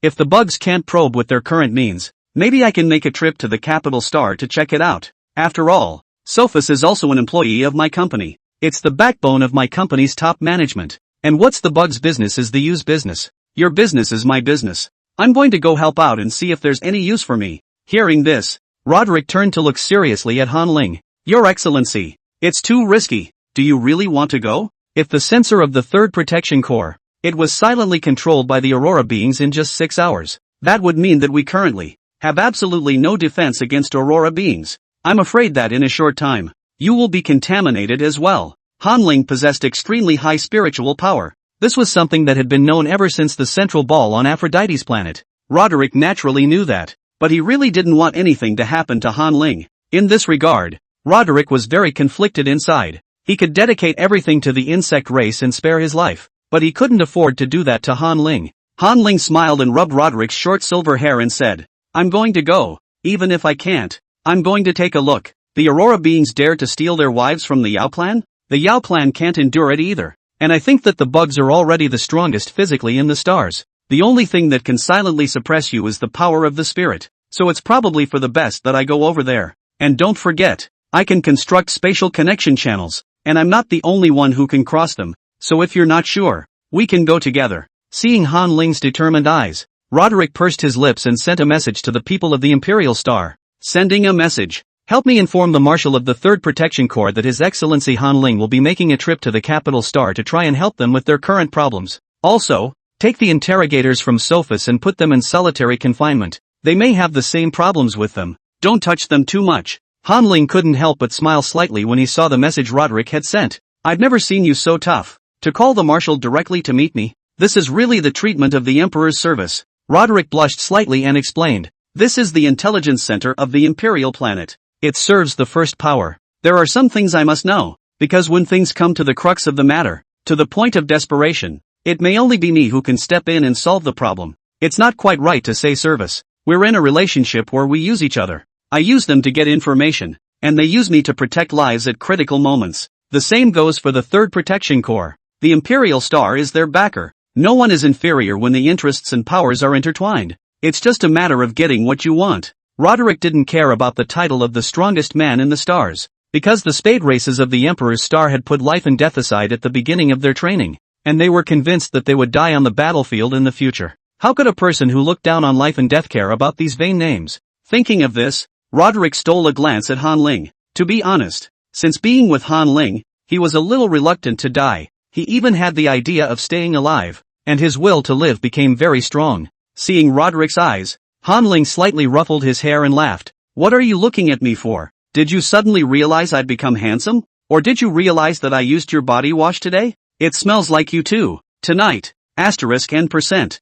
If the bugs can't probe with their current means, maybe I can make a trip to the capital star to check it out. After all, Sophus is also an employee of my company. It's the backbone of my company's top management. And what's the bug's business is the U's business. Your business is my business. I'm going to go help out and see if there's any use for me. Hearing this, Roderick turned to look seriously at Han Ling. Your Excellency, it's too risky. Do you really want to go? If the censor of the 3rd Protection Corps, it was silently controlled by the Aurora beings in just 6 hours, that would mean that we currently have absolutely no defense against Aurora beings. I'm afraid that in a short time, you will be contaminated as well. Han Ling possessed extremely high spiritual power. This was something that had been known ever since the central ball on Aphrodite's planet. Roderick naturally knew that, but he really didn't want anything to happen to Han Ling. In this regard, Roderick was very conflicted inside. He could dedicate everything to the insect race and spare his life, but he couldn't afford to do that to Han Ling. Han Ling smiled and rubbed Roderick's short silver hair and said, I'm going to go. Even if I can't, I'm going to take a look. The Aurora beings dare to steal their wives from the Yao clan? The Yao clan can't endure it either. And I think that the bugs are already the strongest physically in the stars. The only thing that can silently suppress you is the power of the spirit. So it's probably for the best that I go over there. And don't forget, I can construct spatial connection channels, and I'm not the only one who can cross them, so if you're not sure, we can go together. Seeing Han Ling's determined eyes, Roderick pursed his lips and sent a message to the people of the Imperial Star. Sending a message. Help me inform the Marshal of the 3rd Protection Corps that His Excellency Han Ling will be making a trip to the capital star to try and help them with their current problems. Also, take the interrogators from Sophus and put them in solitary confinement. They may have the same problems with them. Don't touch them too much. Han Ling couldn't help but smile slightly when he saw the message Roderick had sent. I've never seen you so tough. To call the Marshal directly to meet me? This is really the treatment of the Emperor's service. Roderick blushed slightly and explained. This is the intelligence center of the Imperial planet. It serves the first power. There are some things I must know, because when things come to the crux of the matter, to the point of desperation, it may only be me who can step in and solve the problem. It's not quite right to say service. We're in a relationship where we use each other. I use them to get information, and they use me to protect lives at critical moments. The same goes for the 3rd Protection Corps. The Imperial Star is their backer. No one is inferior when the interests and powers are intertwined. It's just a matter of getting what you want. Roderick didn't care about the title of the strongest man in the stars, because the spade races of the Emperor's Star had put life and death aside at the beginning of their training, and they were convinced that they would die on the battlefield in the future. How could a person who looked down on life and death care about these vain names? Thinking of this, Roderick stole a glance at Han Ling. To be honest, since being with Han Ling, he was a little reluctant to die. He even had the idea of staying alive, and his will to live became very strong. Seeing Roderick's eyes, Han Ling slightly ruffled his hair and laughed. What are you looking at me for? Did you suddenly realize I'd become handsome? Or did you realize that I used your body wash today? It smells like you too. Tonight. Asterisk and percent.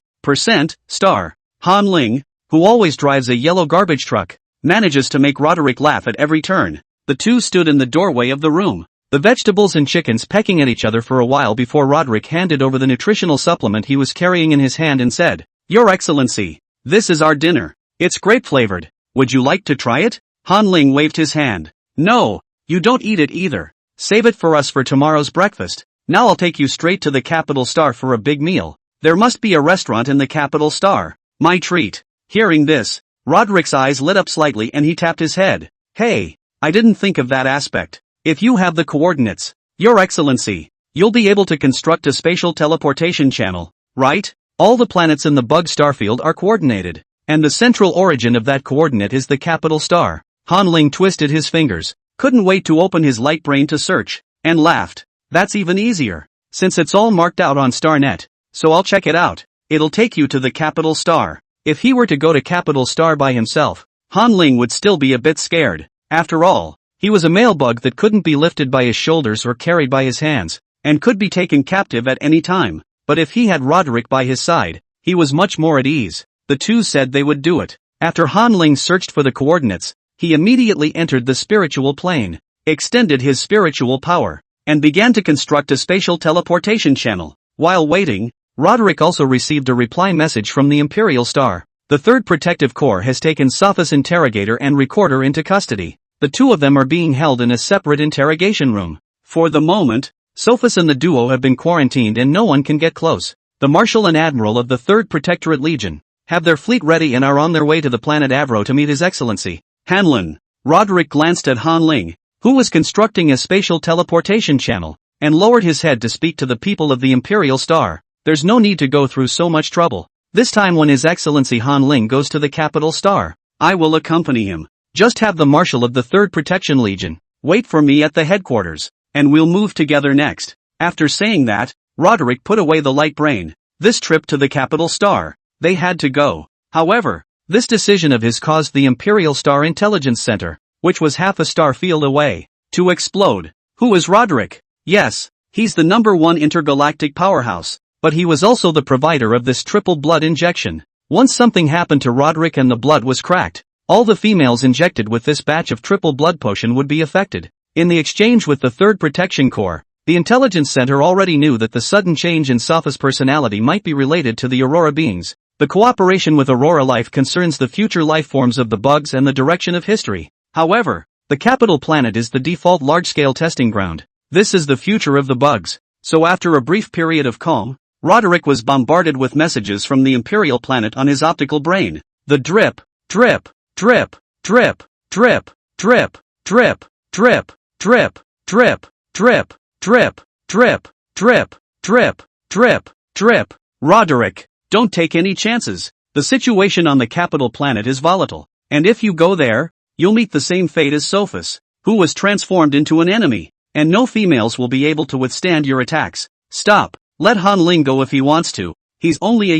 Star. Han Ling, who always drives a yellow garbage truck, manages to make Roderick laugh at every turn. The two stood in the doorway of the room, the vegetables and chickens pecking at each other for a while before Roderick handed over the nutritional supplement he was carrying in his hand and said, Your Excellency, this is our dinner. It's grape-flavored. Would you like to try it? Han Ling waved his hand. No, you don't eat it either. Save it for us for tomorrow's breakfast. Now I'll take you straight to the Capital Star for a big meal. There must be a restaurant in the Capital Star. My treat. Hearing this, Roderick's eyes lit up slightly and he tapped his head. Hey, I didn't think of that aspect. If you have the coordinates, Your Excellency, you'll be able to construct a spatial teleportation channel, right? All the planets in the bug starfield are coordinated, and the central origin of that coordinate is the Capital Star. Han Ling twisted his fingers, couldn't wait to open his light brain to search, and laughed. That's even easier, since it's all marked out on StarNet, so I'll check it out. It'll take you to the Capital Star. If he were to go to Capital Star by himself, Han Ling would still be a bit scared. After all, he was a male bug that couldn't be lifted by his shoulders or carried by his hands, and could be taken captive at any time. But if he had Roderick by his side, he was much more at ease. The two said they would do it. After Han Ling searched for the coordinates, he immediately entered the spiritual plane, extended his spiritual power, and began to construct a spatial teleportation channel. While waiting, Roderick also received a reply message from the Imperial Star. The 3rd Protective Corps has taken Sophus interrogator and recorder into custody. The two of them are being held in a separate interrogation room. For the moment, Sophus and the duo have been quarantined and no one can get close. The Marshal and Admiral of the 3rd Protectorate Legion have their fleet ready and are on their way to the planet Avro to meet His Excellency. Hanlon. Roderick glanced at Han Ling, who was constructing a spatial teleportation channel, and lowered his head to speak to the people of the Imperial Star. There's no need to go through so much trouble. This time when His Excellency Han Ling goes to the Capital Star, I will accompany him. Just have the Marshal of the 3rd Protection Legion wait for me at the headquarters, and we'll move together next. After saying that, Roderick put away the light brain. This trip to the Capital Star, they had to go. However, this decision of his caused the Imperial Star Intelligence Center, which was half a star field away, to explode. Who is Roderick? Yes, he's the #1 intergalactic powerhouse, but he was also the provider of this triple blood injection. Once something happened to Roderick and the blood was cracked, all the females injected with this batch of triple blood potion would be affected. In the exchange with the 3rd Protection Corps, the Intelligence Center already knew that the sudden change in Sophus' personality might be related to the Aurora beings. The cooperation with Aurora Life concerns the future life forms of the bugs and the direction of history. However, the capital planet is the default large-scale testing ground. This is the future of the bugs. So after a brief period of calm, Roderick was bombarded with messages from the Imperial planet on his optical brain. The drip, drip, drip, drip, drip, drip, drip, drip, drip, drip, drip, drip, drip, drip, drip, drip, drip. Roderick, don't take any chances. The situation on the capital planet is volatile, and if you go there, you'll meet the same fate as Sophus, who was transformed into an enemy, and no females will be able to withstand your attacks. Stop, let Han Ling go if he wants to, he's only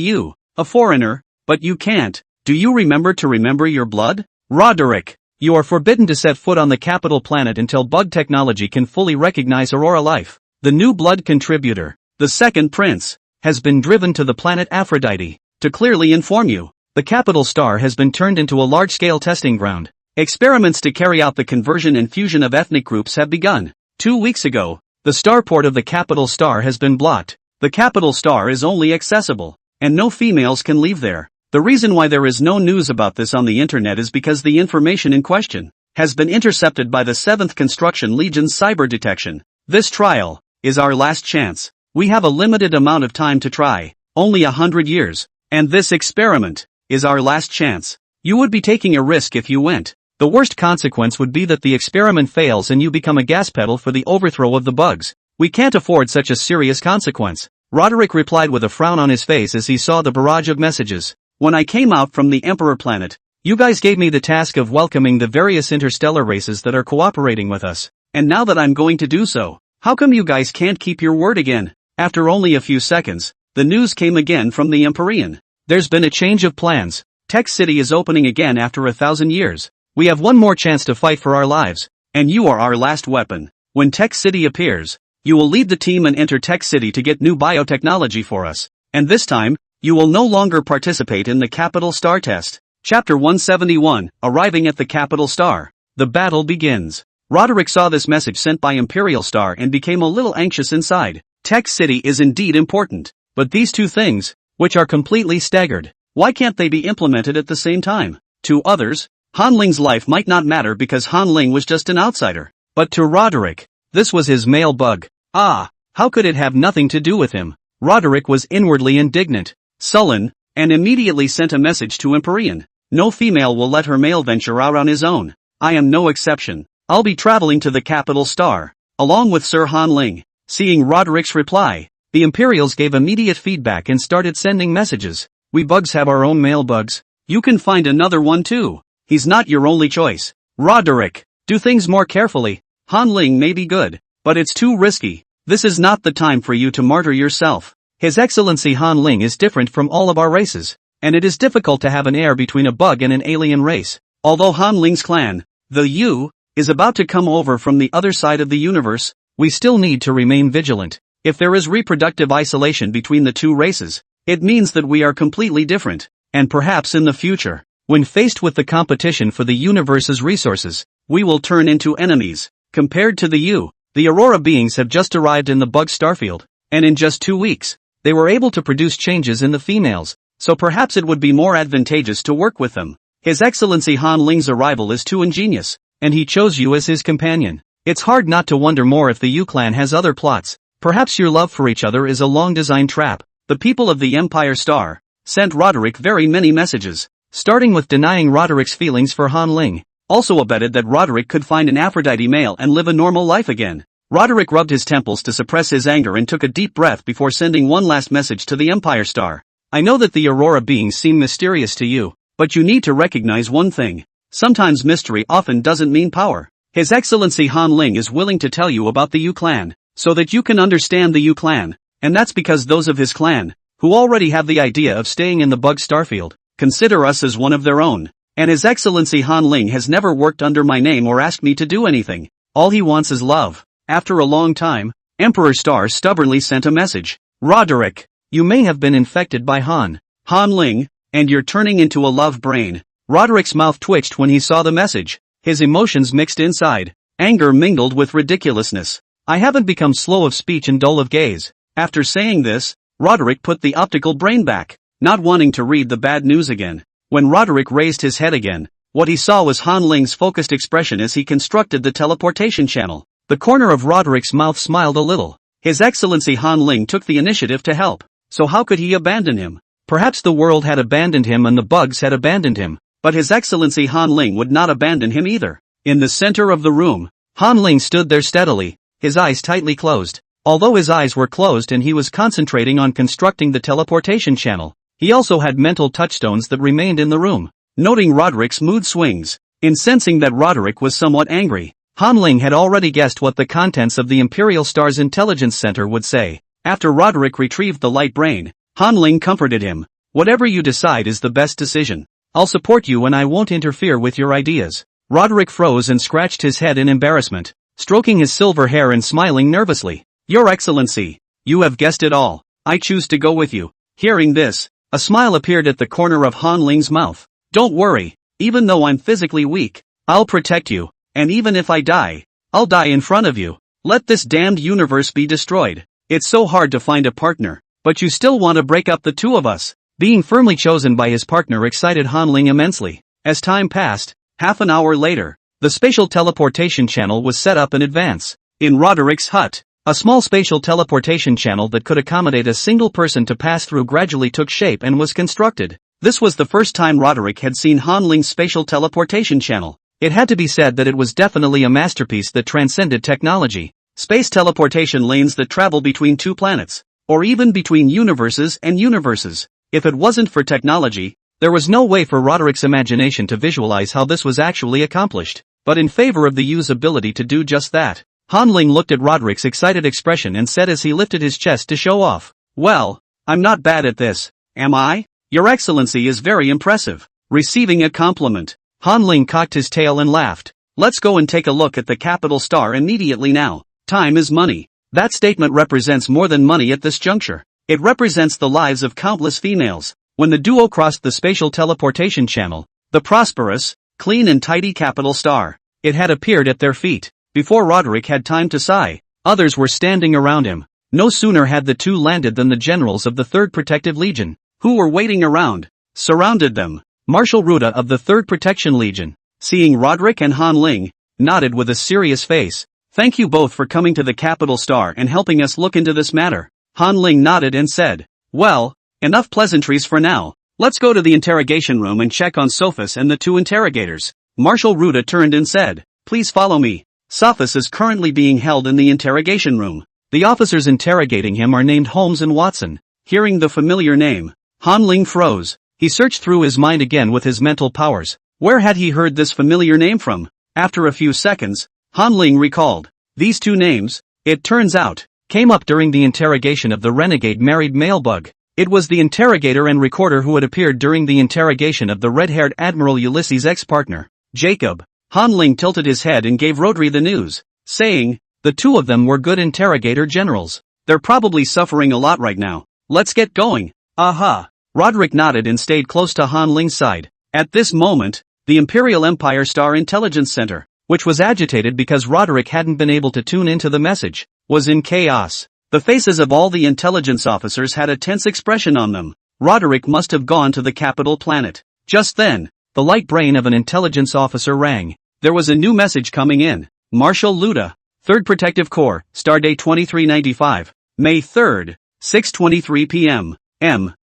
a foreigner, but you can't. Do you remember to remember your blood? Roderick, you are forbidden to set foot on the capital planet until bug technology can fully recognize Aurora life. The new blood contributor, the second prince, has been driven to the planet Aphrodite. To clearly inform you, the capital star has been turned into a large-scale testing ground. Experiments to carry out the conversion and fusion of ethnic groups have begun. 2 weeks ago, the starport of the capital star has been blocked. The capital star is only accessible, and no females can leave there. The reason why there is no news about this on the internet is because the information in question has been intercepted by the 7th Construction Legion's cyber detection. This trial is our last chance. We have a limited amount of time to try, only 100 years, and this experiment is our last chance. You would be taking a risk if you went. The worst consequence would be that the experiment fails and you become a gas pedal for the overthrow of the bugs. We can't afford such a serious consequence. Roderick replied with a frown on his face as he saw the barrage of messages. When I came out from the Emperor planet, you guys gave me the task of welcoming the various interstellar races that are cooperating with us. And now that I'm going to do so, how come you guys can't keep your word again? After only a few seconds, the news came again from the Empyrean. There's been a change of plans. Tech City is opening again after 1,000 years. We have one more chance to fight for our lives, and you are our last weapon. When Tech City appears, you will lead the team and enter Tech City to get new biotechnology for us. And this time, you will no longer participate in the Capital Star test. Chapter 171, Arriving at the Capital Star. The battle begins. Roderick saw this message sent by Imperial Star and became a little anxious inside. Tech City is indeed important, but these two things, which are completely staggered, why can't they be implemented at the same time? To others, Han Ling's life might not matter because Han Ling was just an outsider. But to Roderick, this was his male bug. Ah, how could it have nothing to do with him? Roderick was inwardly indignant, sullen, and immediately sent a message to Empyrean. No female will let her male venture out on his own. I am no exception. I'll be traveling to the Capital Star, along with Sir Han Ling. Seeing Roderick's reply, the Imperials gave immediate feedback and started sending messages. We bugs have our own male bugs. You can find another one too. He's not your only choice. Roderick, do things more carefully. Han Ling may be good, but it's too risky. This is not the time for you to martyr yourself. His Excellency Han Ling is different from all of our races, and it is difficult to have an heir between a bug and an alien race. Although Han Ling's clan, the Yu, is about to come over from the other side of the universe, we still need to remain vigilant. If there is reproductive isolation between the two races, it means that we are completely different, and perhaps in the future, when faced with the competition for the universe's resources, we will turn into enemies. Compared to the Yu, the Aurora beings have just arrived in the bug starfield, and in just 2 weeks, they were able to produce changes in the females, so perhaps it would be more advantageous to work with them. His Excellency Han Ling's arrival is too ingenious, and he chose you as his companion. It's hard not to wonder more if the Yu clan has other plots. Perhaps your love for each other is a long-designed trap. The people of the Empire Star sent Roderick very many messages, starting with denying Roderick's feelings for Han Ling. Also abetted that Roderick could find an Aphrodite male and live a normal life again. Roderick rubbed his temples to suppress his anger and took a deep breath before sending one last message to the Empire Star. I know that the Aurora beings seem mysterious to you, but you need to recognize one thing. Sometimes mystery often doesn't mean power. His Excellency Han Ling is willing to tell you about the Yu clan, so that you can understand the Yu clan, and that's because those of his clan, who already have the idea of staying in the bug starfield, consider us as one of their own. And His Excellency Han Ling has never worked under my name or asked me to do anything. All he wants is love. After a long time, Emperor Star stubbornly sent a message. Roderick, you may have been infected by Han Ling, and you're turning into a love brain. Roderick's mouth twitched when he saw the message. His emotions mixed inside. Anger mingled with ridiculousness. I haven't become slow of speech and dull of gaze. After saying this, Roderick put the optical brain back, not wanting to read the bad news again. When Roderick raised his head again, what he saw was Han Ling's focused expression as he constructed the teleportation channel. The corner of Roderick's mouth smiled a little. His Excellency Han Ling took the initiative to help, so how could he abandon him? Perhaps the world had abandoned him and the bugs had abandoned him, but His Excellency Han Ling would not abandon him either. In the center of the room, Han Ling stood there steadily, his eyes tightly closed. Although his eyes were closed and he was concentrating on constructing the teleportation channel, he also had mental touchstones that remained in the room. Noting Roderick's mood swings, In sensing that Roderick was somewhat angry, Han Ling had already guessed what the contents of the Imperial Star's intelligence center would say. After Roderick retrieved the light brain, Han Ling comforted him. Whatever you decide is the best decision. I'll support you and I won't interfere with your ideas. Roderick froze and scratched his head in embarrassment, stroking his silver hair and smiling nervously. Your Excellency, you have guessed it all. I choose to go with you. Hearing this, a smile appeared at the corner of Han Ling's mouth. Don't worry, even though I'm physically weak, I'll protect you, and even if I die, I'll die in front of you. Let this damned universe be destroyed. It's so hard to find a partner, but you still want to break up the two of us. Being firmly chosen by his partner excited Han Ling immensely. As time passed, half an hour later, the spatial teleportation channel was set up in advance. In Roderick's hut, a small spatial teleportation channel that could accommodate a single person to pass through gradually took shape and was constructed. This was the first time Roderick had seen Han Ling's spatial teleportation channel. It had to be said that it was definitely a masterpiece that transcended technology. Space teleportation lanes that travel between two planets, or even between universes and universes. If it wasn't for technology, there was no way for Roderick's imagination to visualize how this was actually accomplished. But in favor of the U's ability to do just that, Han Ling looked at Roderick's excited expression and said as he lifted his chest to show off, "Well, I'm not bad at this, am I? Your Excellency is very impressive." Receiving a compliment, Han Ling cocked his tail and laughed. "Let's go and take a look at the capital star immediately now. Time is money." That statement represents more than money at this juncture. It represents the lives of countless females. When the duo crossed the spatial teleportation channel, the prosperous, clean and tidy capital star, it had appeared at their feet. Before Roderick had time to sigh, others were standing around him. No sooner had the two landed than the generals of the 3rd Protective Legion, who were waiting around, surrounded them. Marshal Ruda of the 3rd Protection Legion, seeing Roderick and Han Ling, nodded with a serious face. "Thank you both for coming to the capital star and helping us look into this matter." Han Ling nodded and said, "Well, enough pleasantries for now. Let's go to the interrogation room and check on Sophus and the two interrogators." Marshal Ruda turned and said, "Please follow me." Sophus is currently being held in the interrogation room. The officers interrogating him are named Holmes and Watson. Hearing the familiar name, Han Ling froze. He searched through his mind again with his mental powers. Where had he heard this familiar name from? After a few seconds, Han Ling recalled. These two names, it turns out, came up during the interrogation of the renegade married male bug. It was the interrogator and recorder who had appeared during the interrogation of the red-haired Admiral Ulysses' ex-partner, Jacob. Han Ling tilted his head and gave Rodri the news, saying, "The two of them were good interrogator generals. They're probably suffering a lot right now. Let's get going." "Aha." Roderick nodded and stayed close to Han Ling's side. At this moment, the Imperial Empire Star Intelligence Center, which was agitated because Roderick hadn't been able to tune into the message, was in chaos. The faces of all the intelligence officers had a tense expression on them. Roderick must have gone to the capital planet. Just then, the light brain of an intelligence officer rang. There was a new message coming in. Marshal Luda, 3rd Protective Corps, Stardate 2395, May 3rd, 6:23 p.m.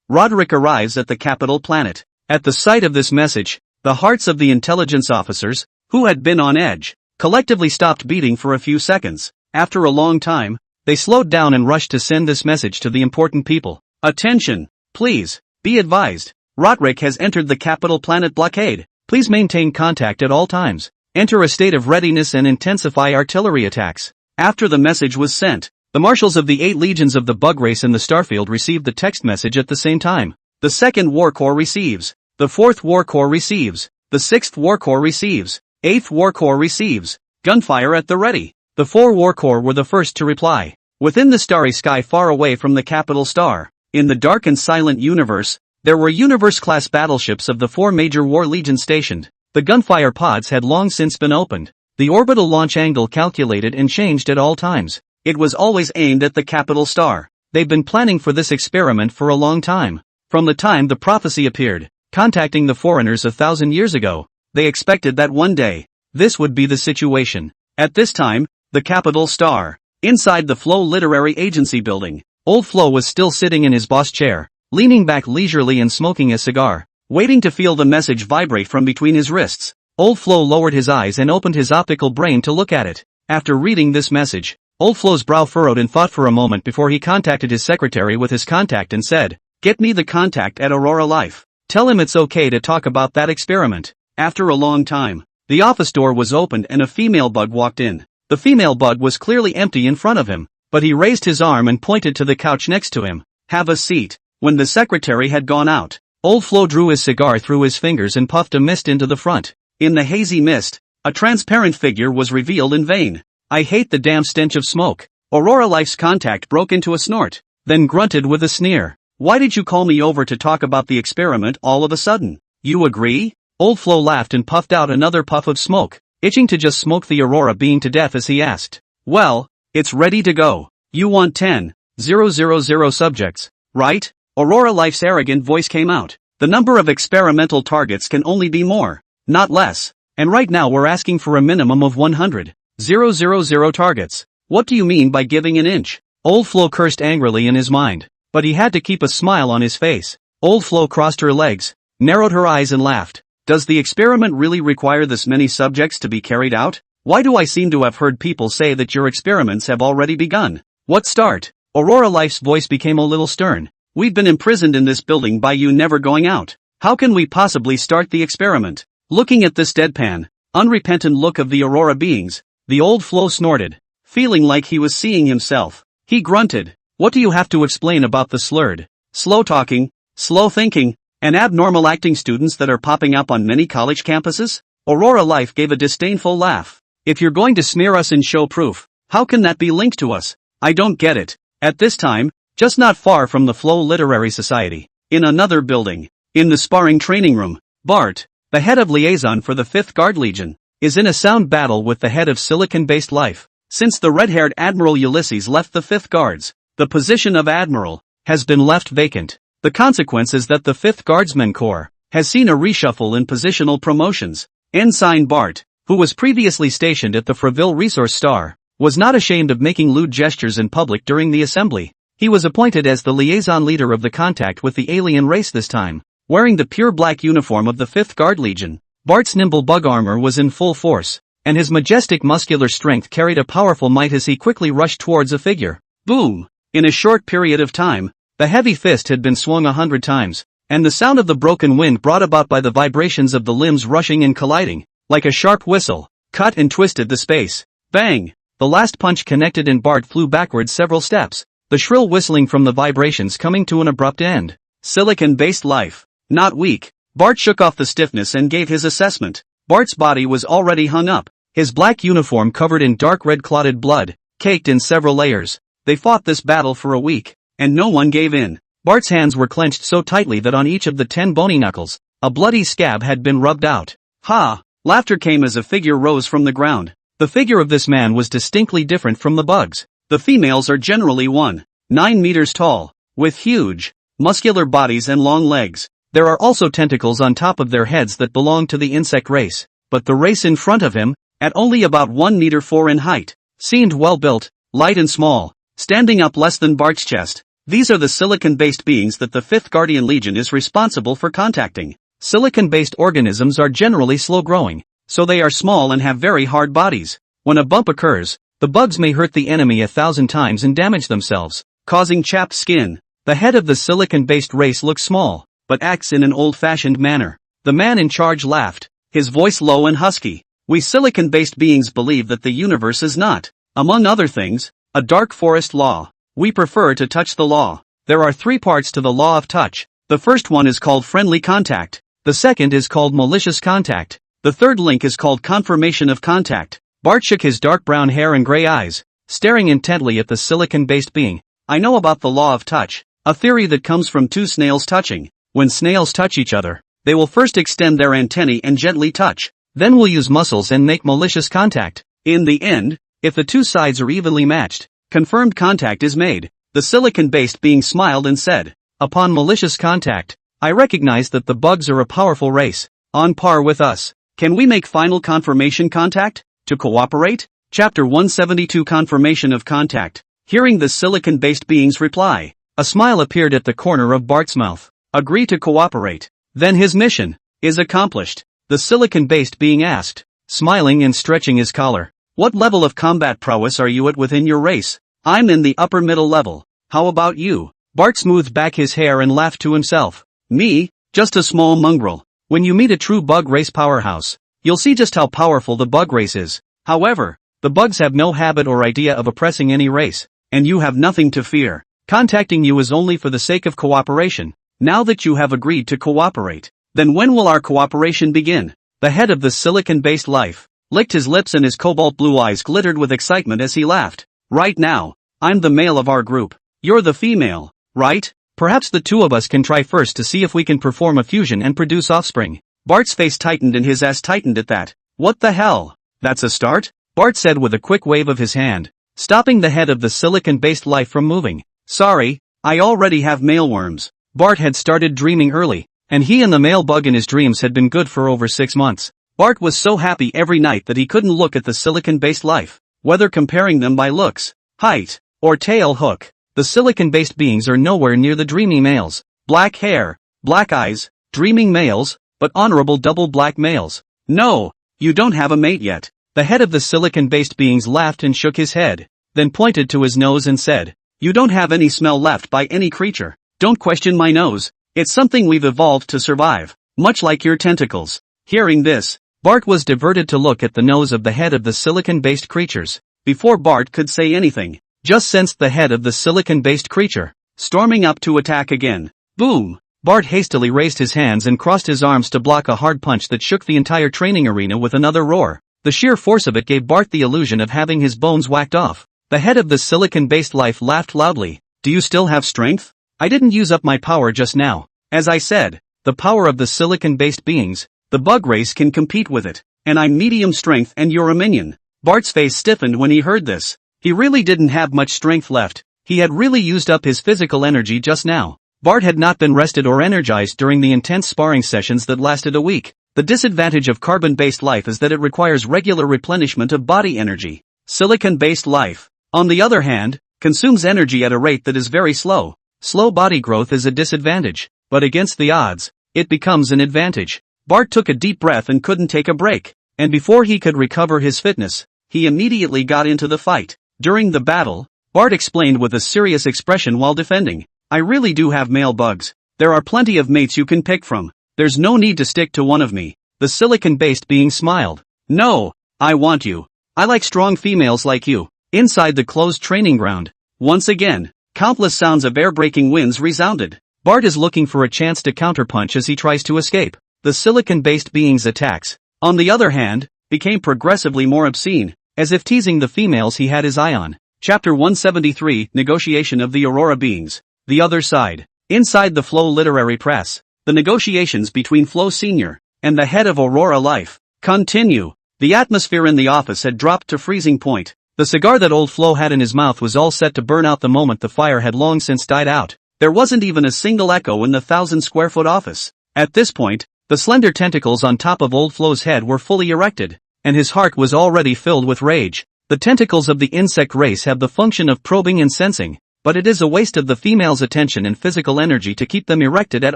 Roderick arrives at the capital planet. At the sight of this message, the hearts of the intelligence officers, who had been on edge, collectively stopped beating for a few seconds. After a long time, they slowed down and rushed to send this message to the important people. "Attention! Please, be advised. Roderick has entered the capital planet blockade. Please maintain contact at all times. Enter a state of readiness and intensify artillery attacks." After the message was sent, the marshals of the 8 legions of the bug race in the starfield received the text message at the same time. The 2nd War Corps receives. The 4th War Corps receives. The 6th War Corps receives. 8th War Corps receives. Gunfire at the ready. The 4 War Corps were the first to reply. Within the starry sky far away from the capital star, in the dark and silent universe, there were universe-class battleships of the 4 major war legions stationed. The gunfire pods had long since been opened. The orbital launch angle calculated and changed at all times. It was always aimed at the capital star. They've been planning for this experiment for a long time. From the time the prophecy appeared, contacting the foreigners 1,000 years ago, they expected that one day, this would be the situation. At this time, the capital star, inside the Flow Literary Agency building, Old Flo was still sitting in his boss chair, leaning back leisurely and smoking a cigar, waiting to feel the message vibrate from between his wrists. Old Flo lowered his eyes and opened his optical brain to look at it. After reading this message, Old Flo's brow furrowed in thought for a moment before he contacted his secretary with his contact and said, "Get me the contact at Aurora Life. Tell him it's okay to talk about that experiment." After a long time, The office door was opened and a female bug walked in. The female bug was clearly empty in front of him, but he raised his arm and pointed to the couch next to him. "Have a seat." When the secretary had gone out, Old Flo drew his cigar through his fingers and puffed a mist into the front. In the hazy mist, a transparent figure was revealed in vain. "I hate the damn stench of smoke." Aurora Life's contact broke into a snort, then grunted with a sneer. "Why did you call me over to talk about the experiment all of a sudden? You agree?" Old Flo laughed and puffed out another puff of smoke, itching to just smoke the Aurora being to death as he asked. "Well, it's ready to go. You want 10,000 subjects, right?" Aurora Life's arrogant voice came out. "The number of experimental targets can only be more, not less. And right now we're asking for a minimum of 100,000 targets. What do you mean by giving an inch?" Old Flo cursed angrily in his mind, but he had to keep a smile on his face. Old Flo crossed her legs, narrowed her eyes and laughed. "Does the experiment really require this many subjects to be carried out? Why do I seem to have heard people say that your experiments have already begun? What start?" Aurora Life's voice became a little stern. "We've been imprisoned in this building by you never going out. How can we possibly start the experiment?" Looking at this deadpan, unrepentant look of the Aurora beings, the Old Flo snorted, feeling like he was seeing himself. He grunted. "What do you have to explain about the slurred, slow talking, slow thinking, and abnormal acting students that are popping up on many college campuses?" Aurora Life gave a disdainful laugh. "If you're going to smear us and show proof, how can that be linked to us? I don't get it." At this time, just not far from the Flow Literary Society, in another building, in the sparring training room, Bart, the head of liaison for the 5th Guard Legion, is in a sound battle with the head of Silicon-based life. Since the red-haired Admiral Ulysses left the 5th Guards, the position of Admiral has been left vacant. The consequence is that the 5th Guardsmen Corps has seen a reshuffle in positional promotions. Ensign Bart, who was previously stationed at the Freville Resource Star, was not ashamed of making lewd gestures in public during the assembly. He was appointed as the liaison leader of the contact with the alien race this time. Wearing the pure black uniform of the 5th Guard Legion, Bart's nimble bug armor was in full force, and his majestic muscular strength carried a powerful might as he quickly rushed towards a figure. Boom! In a short period of time, the heavy fist had been swung 100 times, and the sound of the broken wind brought about by the vibrations of the limbs rushing and colliding, like a sharp whistle, cut and twisted the space. Bang! The last punch connected and Bart flew backwards several steps, the shrill whistling from the vibrations coming to an abrupt end. Silicon-based life. Not weak. Bart shook off the stiffness and gave his assessment. Bart's body was already hung up, his black uniform covered in dark red clotted blood, caked in several layers. They fought this battle for a week, and no one gave in. Bart's hands were clenched so tightly that on each of the 10 bony knuckles, a bloody scab had been rubbed out. Ha! Laughter came as a figure rose from the ground. The figure of this man was distinctly different from the bugs. The females are generally 1.9 meters tall, with huge, muscular bodies and long legs. There are also tentacles on top of their heads that belong to the insect race, but the race in front of him, at only about 1 meter 4 in height, seemed well built, light and small, standing up less than Bart's chest. These are the silicon-based beings that the 5th Guardian Legion is responsible for contacting. Silicon-based organisms are generally slow-growing, so they are small and have very hard bodies. When a bump occurs, the bugs may hurt the enemy 1,000 times and damage themselves, causing chapped skin. The head of the silicon-based race looks small, but acts in an old-fashioned manner. The man in charge laughed, his voice low and husky. We silicon-based beings believe that the universe is not, among other things, a dark forest law. We prefer to touch the law. There are 3 parts to the law of touch. The first one is called friendly contact. The second is called malicious contact. The third link is called confirmation of contact. Bart shook his dark brown hair and gray eyes, staring intently at the silicon-based being. I know about the law of touch, a theory that comes from 2 snails touching. When snails touch each other, they will first extend their antennae and gently touch, then will use muscles and make malicious contact. In the end, if the 2 sides are evenly matched, confirmed contact is made. The silicon-based being smiled and said, upon malicious contact, I recognize that the bugs are a powerful race, on par with us. Can we make final confirmation contact? To cooperate? Chapter 172 Confirmation of Contact. Hearing the silicon-based being's reply, a smile appeared at the corner of Bart's mouth. Agree to cooperate. Then his mission is accomplished. The silicon-based being asked, smiling and stretching his collar. What level of combat prowess are you at within your race? I'm in the upper middle level. How about you? Bart smoothed back his hair and laughed to himself. Me? Just a small mongrel. When you meet a true bug race powerhouse, you'll see just how powerful the bug race is. However, the bugs have no habit or idea of oppressing any race, and you have nothing to fear. Contacting you is only for the sake of cooperation. Now that you have agreed to cooperate, then when will our cooperation begin? The head of the silicon-based life licked his lips and his cobalt blue eyes glittered with excitement as he laughed. Right now, I'm the male of our group. You're the female, right? Perhaps the two of us can try first to see if we can perform a fusion and produce offspring. Bart's face tightened and his ass tightened at that. What the hell? That's a start? Bart said with a quick wave of his hand, stopping the head of the silicon-based life from moving. Sorry, I already have mealworms. Bart had started dreaming early, and he and the male bug in his dreams had been good for over 6 months. Bart was so happy every night that he couldn't look at the silicon-based life, whether comparing them by looks, height, or tail hook. The silicon-based beings are nowhere near the dreamy males. Black hair, black eyes, dreaming males, but honorable double black males. No, you don't have a mate yet. The head of the silicon-based beings laughed and shook his head, then pointed to his nose and said, you don't have any smell left by any creature. Don't question my nose. It's something we've evolved to survive, much like your tentacles. Hearing this, Bart was diverted to look at the nose of the head of the silicon-based creatures. Before Bart could say anything, just sensed the head of the silicon-based creature storming up to attack again. Boom! Bart hastily raised his hands and crossed his arms to block a hard punch that shook the entire training arena with another roar. The sheer force of it gave Bart the illusion of having his bones whacked off. The head of the silicon-based life laughed loudly. Do you still have strength? I didn't use up my power just now. As I said, the power of the silicon-based beings, the bug race can compete with it, and I'm medium strength and you're a minion. Bart's face stiffened when he heard this. He really didn't have much strength left. He had really used up his physical energy just now. Bart had not been rested or energized during the intense sparring sessions that lasted a week. The disadvantage of carbon-based life is that it requires regular replenishment of body energy. Silicon-based life, on the other hand, consumes energy at a rate that is very slow. Slow body growth is a disadvantage, but against the odds, it becomes an advantage. Bart took a deep breath and couldn't take a break, and before he could recover his fitness, he immediately got into the fight. During the battle, Bart explained with a serious expression while defending, I really do have male bugs. There are plenty of mates you can pick from. There's no need to stick to one of me. The silicon-based being smiled. No, I want you. I like strong females like you. Inside the closed training ground, once again, countless sounds of air-breaking winds resounded. Bart is looking for a chance to counterpunch as he tries to escape. The silicon-based being's attacks, on the other hand, became progressively more obscene, as if teasing the females he had his eye on. Chapter 173, Negotiation of the Aurora Beings. The other side. Inside the Flow Literary Press, the negotiations between Flow Sr. and the head of Aurora Life continue. The atmosphere in the office had dropped to freezing point. The cigar that old Flo had in his mouth was all set to burn out the moment the fire had long since died out. There wasn't even a single echo in the 1,000-square-foot office. At this point, the slender tentacles on top of old Flo's head were fully erected, and his heart was already filled with rage. The tentacles of the insect race have the function of probing and sensing, but it is a waste of the female's attention and physical energy to keep them erected at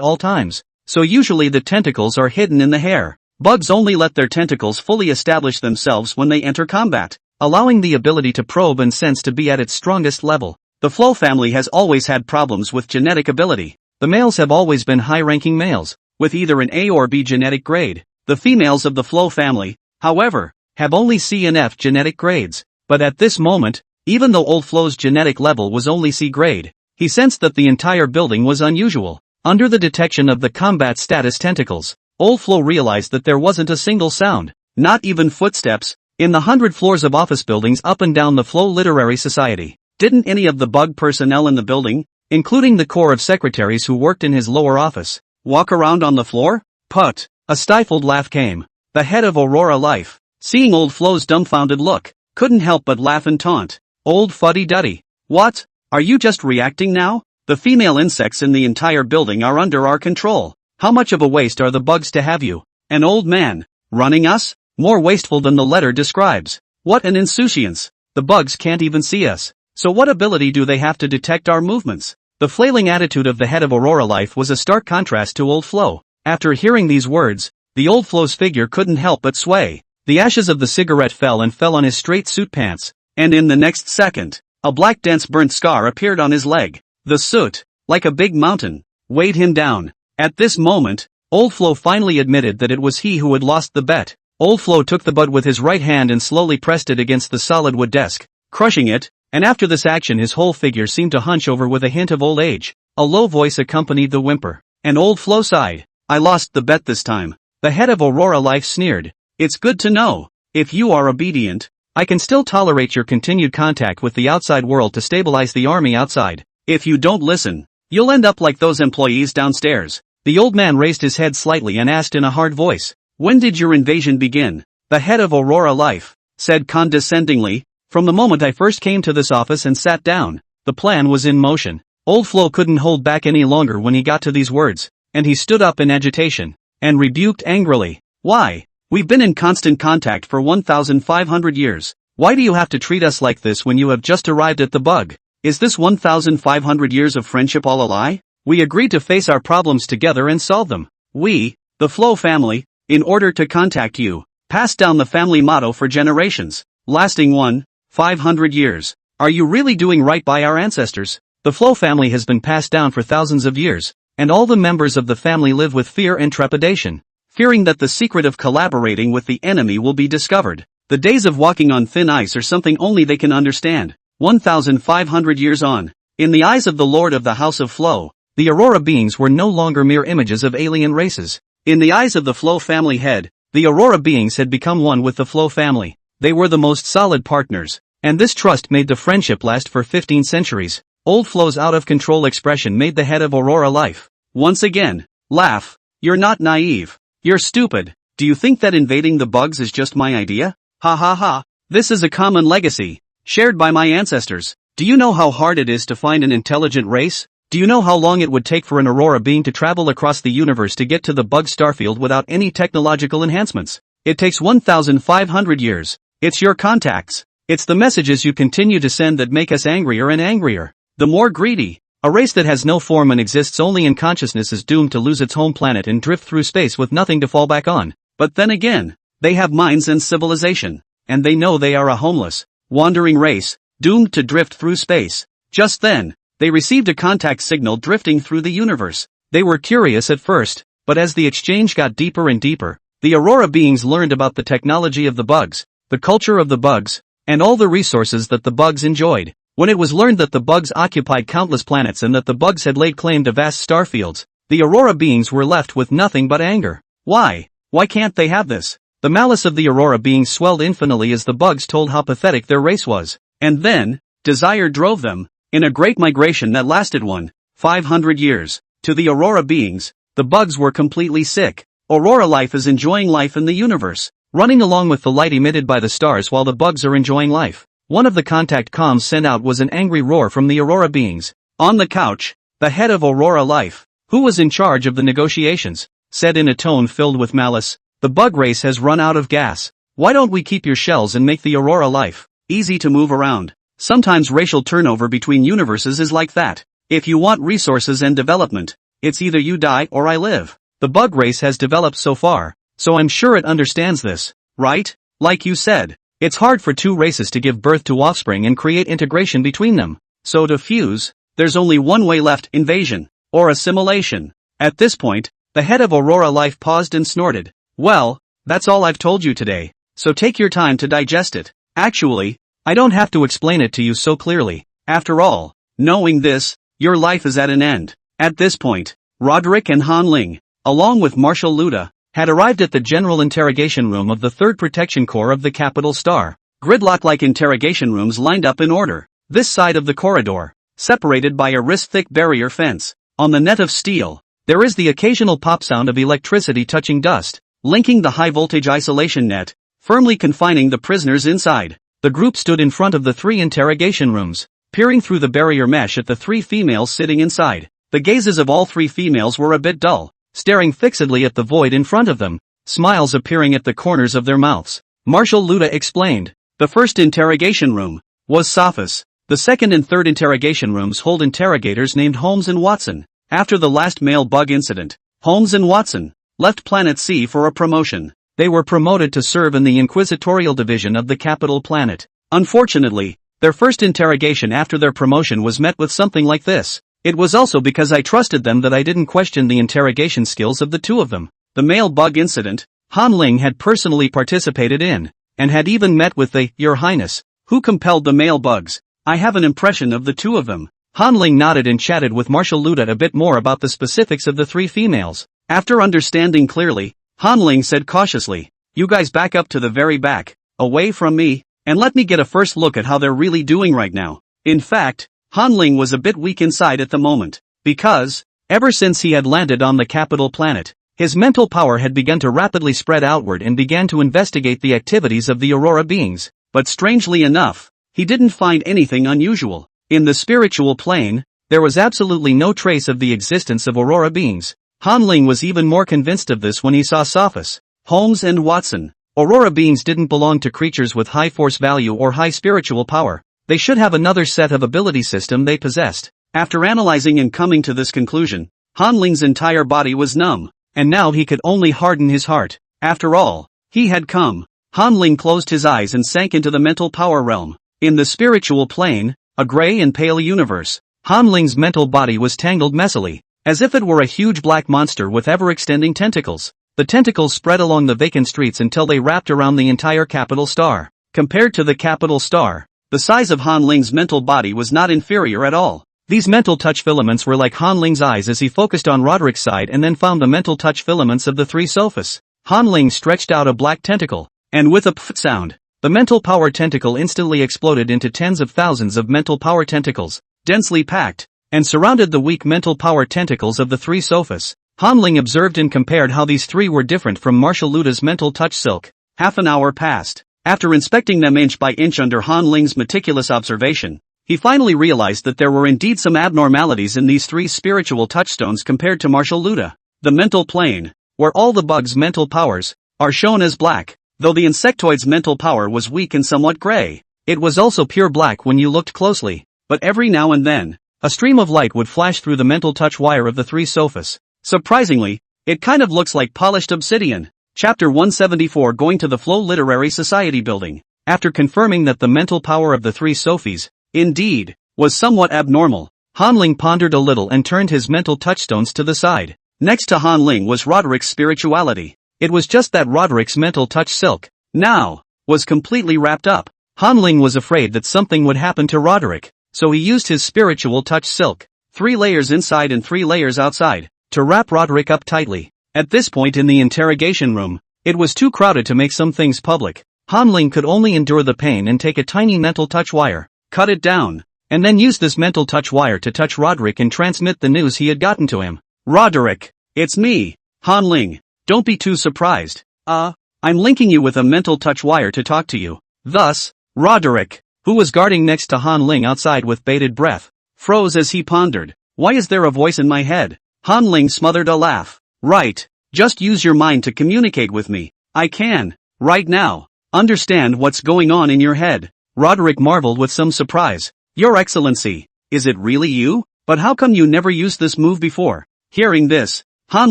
all times. So usually the tentacles are hidden in the hair. Bugs only let their tentacles fully establish themselves when they enter combat, allowing the ability to probe and sense to be at its strongest level. The Flow family has always had problems with genetic ability. The males have always been high-ranking males, with either an A or B genetic grade. The females of the Flow family, however, have only C and F genetic grades. But at this moment, even though old Flo's genetic level was only C grade, he sensed that the entire building was unusual. Under the detection of the combat status tentacles, old Flo realized that there wasn't a single sound, not even footsteps, in the 100 floors of office buildings up and down the Flow Literary Society. Didn't any of the bug personnel in the building, including the core of secretaries who worked in his lower office, walk around on the floor? Put! A stifled laugh came. The head of Aurora Life, seeing old Flo's dumbfounded look, couldn't help but laugh and taunt. Old fuddy-duddy. What? Are you just reacting now? The female insects in the entire building are under our control. How much of a waste are the bugs to have you? An old man, running us? More wasteful than the letter describes. What an insouciance. The bugs can't even see us. So what ability do they have to detect our movements? The flailing attitude of the head of Aurora Life was a stark contrast to old Flo. After hearing these words, the old Flo's figure couldn't help but sway. The ashes of the cigarette fell on his straight suit pants, and in the next second, a black dense burnt scar appeared on his leg. The soot, like a big mountain, weighed him down. At this moment, old Flo finally admitted that it was he who had lost the bet. Old Flo took the bud with his right hand and slowly pressed it against the solid wood desk, crushing it, and after this action his whole figure seemed to hunch over with a hint of old age. A low voice accompanied the whimper, and Old Flo sighed. I lost the bet this time. The head of Aurora Life sneered. It's good to know. If you are obedient, I can still tolerate your continued contact with the outside world to stabilize the army outside. If you don't listen, you'll end up like those employees downstairs. The old man raised his head slightly and asked in a hard voice, when did your invasion begin? The head of Aurora Life said condescendingly, from the moment I first came to this office and sat down. The plan was in motion. Old Flo couldn't hold back any longer when he got to these words, and he stood up in agitation, and rebuked angrily. Why? We've been in constant contact for 1,500 years. Why do you have to treat us like this when you have just arrived at the bug? Is this 1,500 years of friendship all a lie? We agreed to face our problems together and solve them. We, the Flo family, in order to contact you, passed down the family motto for generations, lasting 1,500 years. Are you really doing right by our ancestors? The Flo family has been passed down for thousands of years, and all the members of the family live with fear and trepidation, fearing that the secret of collaborating with the enemy will be discovered. The days of walking on thin ice are something only they can understand. 1,500 years on, in the eyes of the Lord of the House of Flo, the Aurora beings were no longer mere images of alien races. In the eyes of the Flo family head, the Aurora beings had become one with the Flo family. They were the most solid partners, and this trust made the friendship last for 15 centuries. Old Flo's out-of-control expression made the head of Aurora Life once again laugh. You're not naive. You're stupid. Do you think that invading the bugs is just my idea? Ha ha ha. This is a common legacy, shared by my ancestors. Do you know how hard it is to find an intelligent race? Do you know how long it would take for an Aurora being to travel across the universe to get to the bug starfield without any technological enhancements? It takes 1,500 years. It's your contacts. It's the messages you continue to send that make us angrier and angrier. The more greedy. A race that has no form and exists only in consciousness is doomed to lose its home planet and drift through space with nothing to fall back on. But then again, they have minds and civilization, and they know they are a homeless, wandering race, doomed to drift through space. Just then, they received a contact signal drifting through the universe. They were curious at first, but as the exchange got deeper and deeper, the Aurora beings learned about the technology of the bugs, the culture of the bugs, and all the resources that the bugs enjoyed. When it was learned that the bugs occupied countless planets and that the bugs had laid claim to vast starfields, the Aurora beings were left with nothing but anger. Why? Why can't they have this? The malice of the Aurora beings swelled infinitely as the bugs told how pathetic their race was. And then, desire drove them, in a great migration that lasted 1,500 years, to the Aurora beings. The bugs were completely sick. Aurora Life is enjoying life in the universe, running along with the light emitted by the stars while the bugs are enjoying life. One of the contact comms sent out was an angry roar from the Aurora beings. On the couch, the head of Aurora Life, who was in charge of the negotiations, said in a tone filled with malice, the bug race has run out of gas. Why don't we keep your shells and make the Aurora Life easy to move around? Sometimes racial turnover between universes is like that. If you want resources and development, it's either you die or I live. The bug race has developed so far, so I'm sure it understands this, right? Like you said, it's hard for two races to give birth to offspring and create integration between them. So to fuse, there's only one way left: invasion, or assimilation. At this point, the head of Aurora Life paused and snorted. Well, that's all I've told you today, so take your time to digest it. Actually, I don't have to explain it to you so clearly. After all, knowing this, your life is at an end. At this point, Roderick and Han Ling, along with Marshal Luda, had arrived at the general interrogation room of the 3rd Protection Corps of the Capital Star. Gridlock-like interrogation rooms lined up in order, this side of the corridor, separated by a wrist-thick barrier fence. On the net of steel, there is the occasional pop sound of electricity touching dust, linking the high-voltage isolation net, firmly confining the prisoners inside. The group stood in front of the 3 interrogation rooms, peering through the barrier mesh at the 3 females sitting inside. The gazes of all 3 females were a bit dull, staring fixedly at the void in front of them, smiles appearing at the corners of their mouths. Marshal Luda explained. The first interrogation room was Sophis. The second and third interrogation rooms hold interrogators named Holmes and Watson. After the last male bug incident, Holmes and Watson left Planet C for a promotion. They were promoted to serve in the Inquisitorial Division of the capital planet. Unfortunately, their first interrogation after their promotion was met with something like this. It was also because I trusted them that I didn't question the interrogation skills of the 2 of them. The male bug incident, Han Ling had personally participated in, and had even met with the Your Highness, who compelled the male bugs. I have an impression of the two of them. Han Ling nodded and chatted with Marshal Luda a bit more about the specifics of the three females. After understanding clearly, Han Ling said cautiously, "You guys back up to the very back, away from me, and let me get a first look at how they're really doing right now." In fact, Han Ling was a bit weak inside at the moment, because, ever since he had landed on the capital planet, his mental power had begun to rapidly spread outward and began to investigate the activities of the Aurora beings. But strangely enough, he didn't find anything unusual. In the spiritual plane, there was absolutely no trace of the existence of Aurora beings. Han Ling was even more convinced of this when he saw Sophus, Holmes and Watson. Aurora beings didn't belong to creatures with high force value or high spiritual power. They should have another set of ability system they possessed. After analyzing and coming to this conclusion, Han Ling's entire body was numb, and now he could only harden his heart. After all, he had come. Han Ling closed his eyes and sank into the mental power realm. In the spiritual plane, a gray and pale universe, Han Ling's mental body was tangled messily, as if it were a huge black monster with ever-extending tentacles. The tentacles spread along the vacant streets until they wrapped around the entire capital star. Compared to the capital star, the size of Han Ling's mental body was not inferior at all. These mental touch filaments were like Han Ling's eyes as he focused on Roderick's side and then found the mental touch filaments of the three Sophus. Han Ling stretched out a black tentacle, and with a pft sound, the mental power tentacle instantly exploded into tens of thousands of mental power tentacles, densely packed, and surrounded the weak mental power tentacles of the three Sophus. Han Ling observed and compared how these three were different from Marshal Luda's mental touch silk. Half an hour passed. After inspecting them inch by inch under Han Ling's meticulous observation, he finally realized that there were indeed some abnormalities in these three spiritual touchstones compared to Marshal Luda. The mental plane, where all the bugs' mental powers are shown as black, though the insectoid's mental power was weak and somewhat gray. It was also pure black when you looked closely, but every now and then, a stream of light would flash through the mental touch wire of the three Sophus. Surprisingly, it kind of looks like polished obsidian. Chapter 174 Going to the Flow Literary Society Building. After confirming that the mental power of the three Sophies, indeed, was somewhat abnormal, Han Ling pondered a little and turned his mental touchstones to the side. Next to Han Ling was Roderick's spirituality. It was just that Roderick's mental touch silk, now, was completely wrapped up. Han Ling was afraid that something would happen to Roderick, so he used his spiritual touch silk, 3 layers inside and 3 layers outside, to wrap Roderick up tightly. At this point in the interrogation room, it was too crowded to make some things public. Han Ling could only endure the pain and take a tiny mental touch wire, cut it down, and then use this mental touch wire to touch Roderick and transmit the news he had gotten to him. "Roderick, it's me, Han Ling. Don't be too surprised. I'm linking you with a mental touch wire to talk to you." Thus, Roderick, who was guarding next to Han Ling outside with bated breath, froze as he pondered, "Why is there a voice in my head?" Han Ling smothered a laugh. "Right, just use your mind to communicate with me. I can, right now, understand what's going on in your head." Roderick marveled with some surprise. "Your Excellency, is it really you? But how come you never used this move before?" Hearing this, Han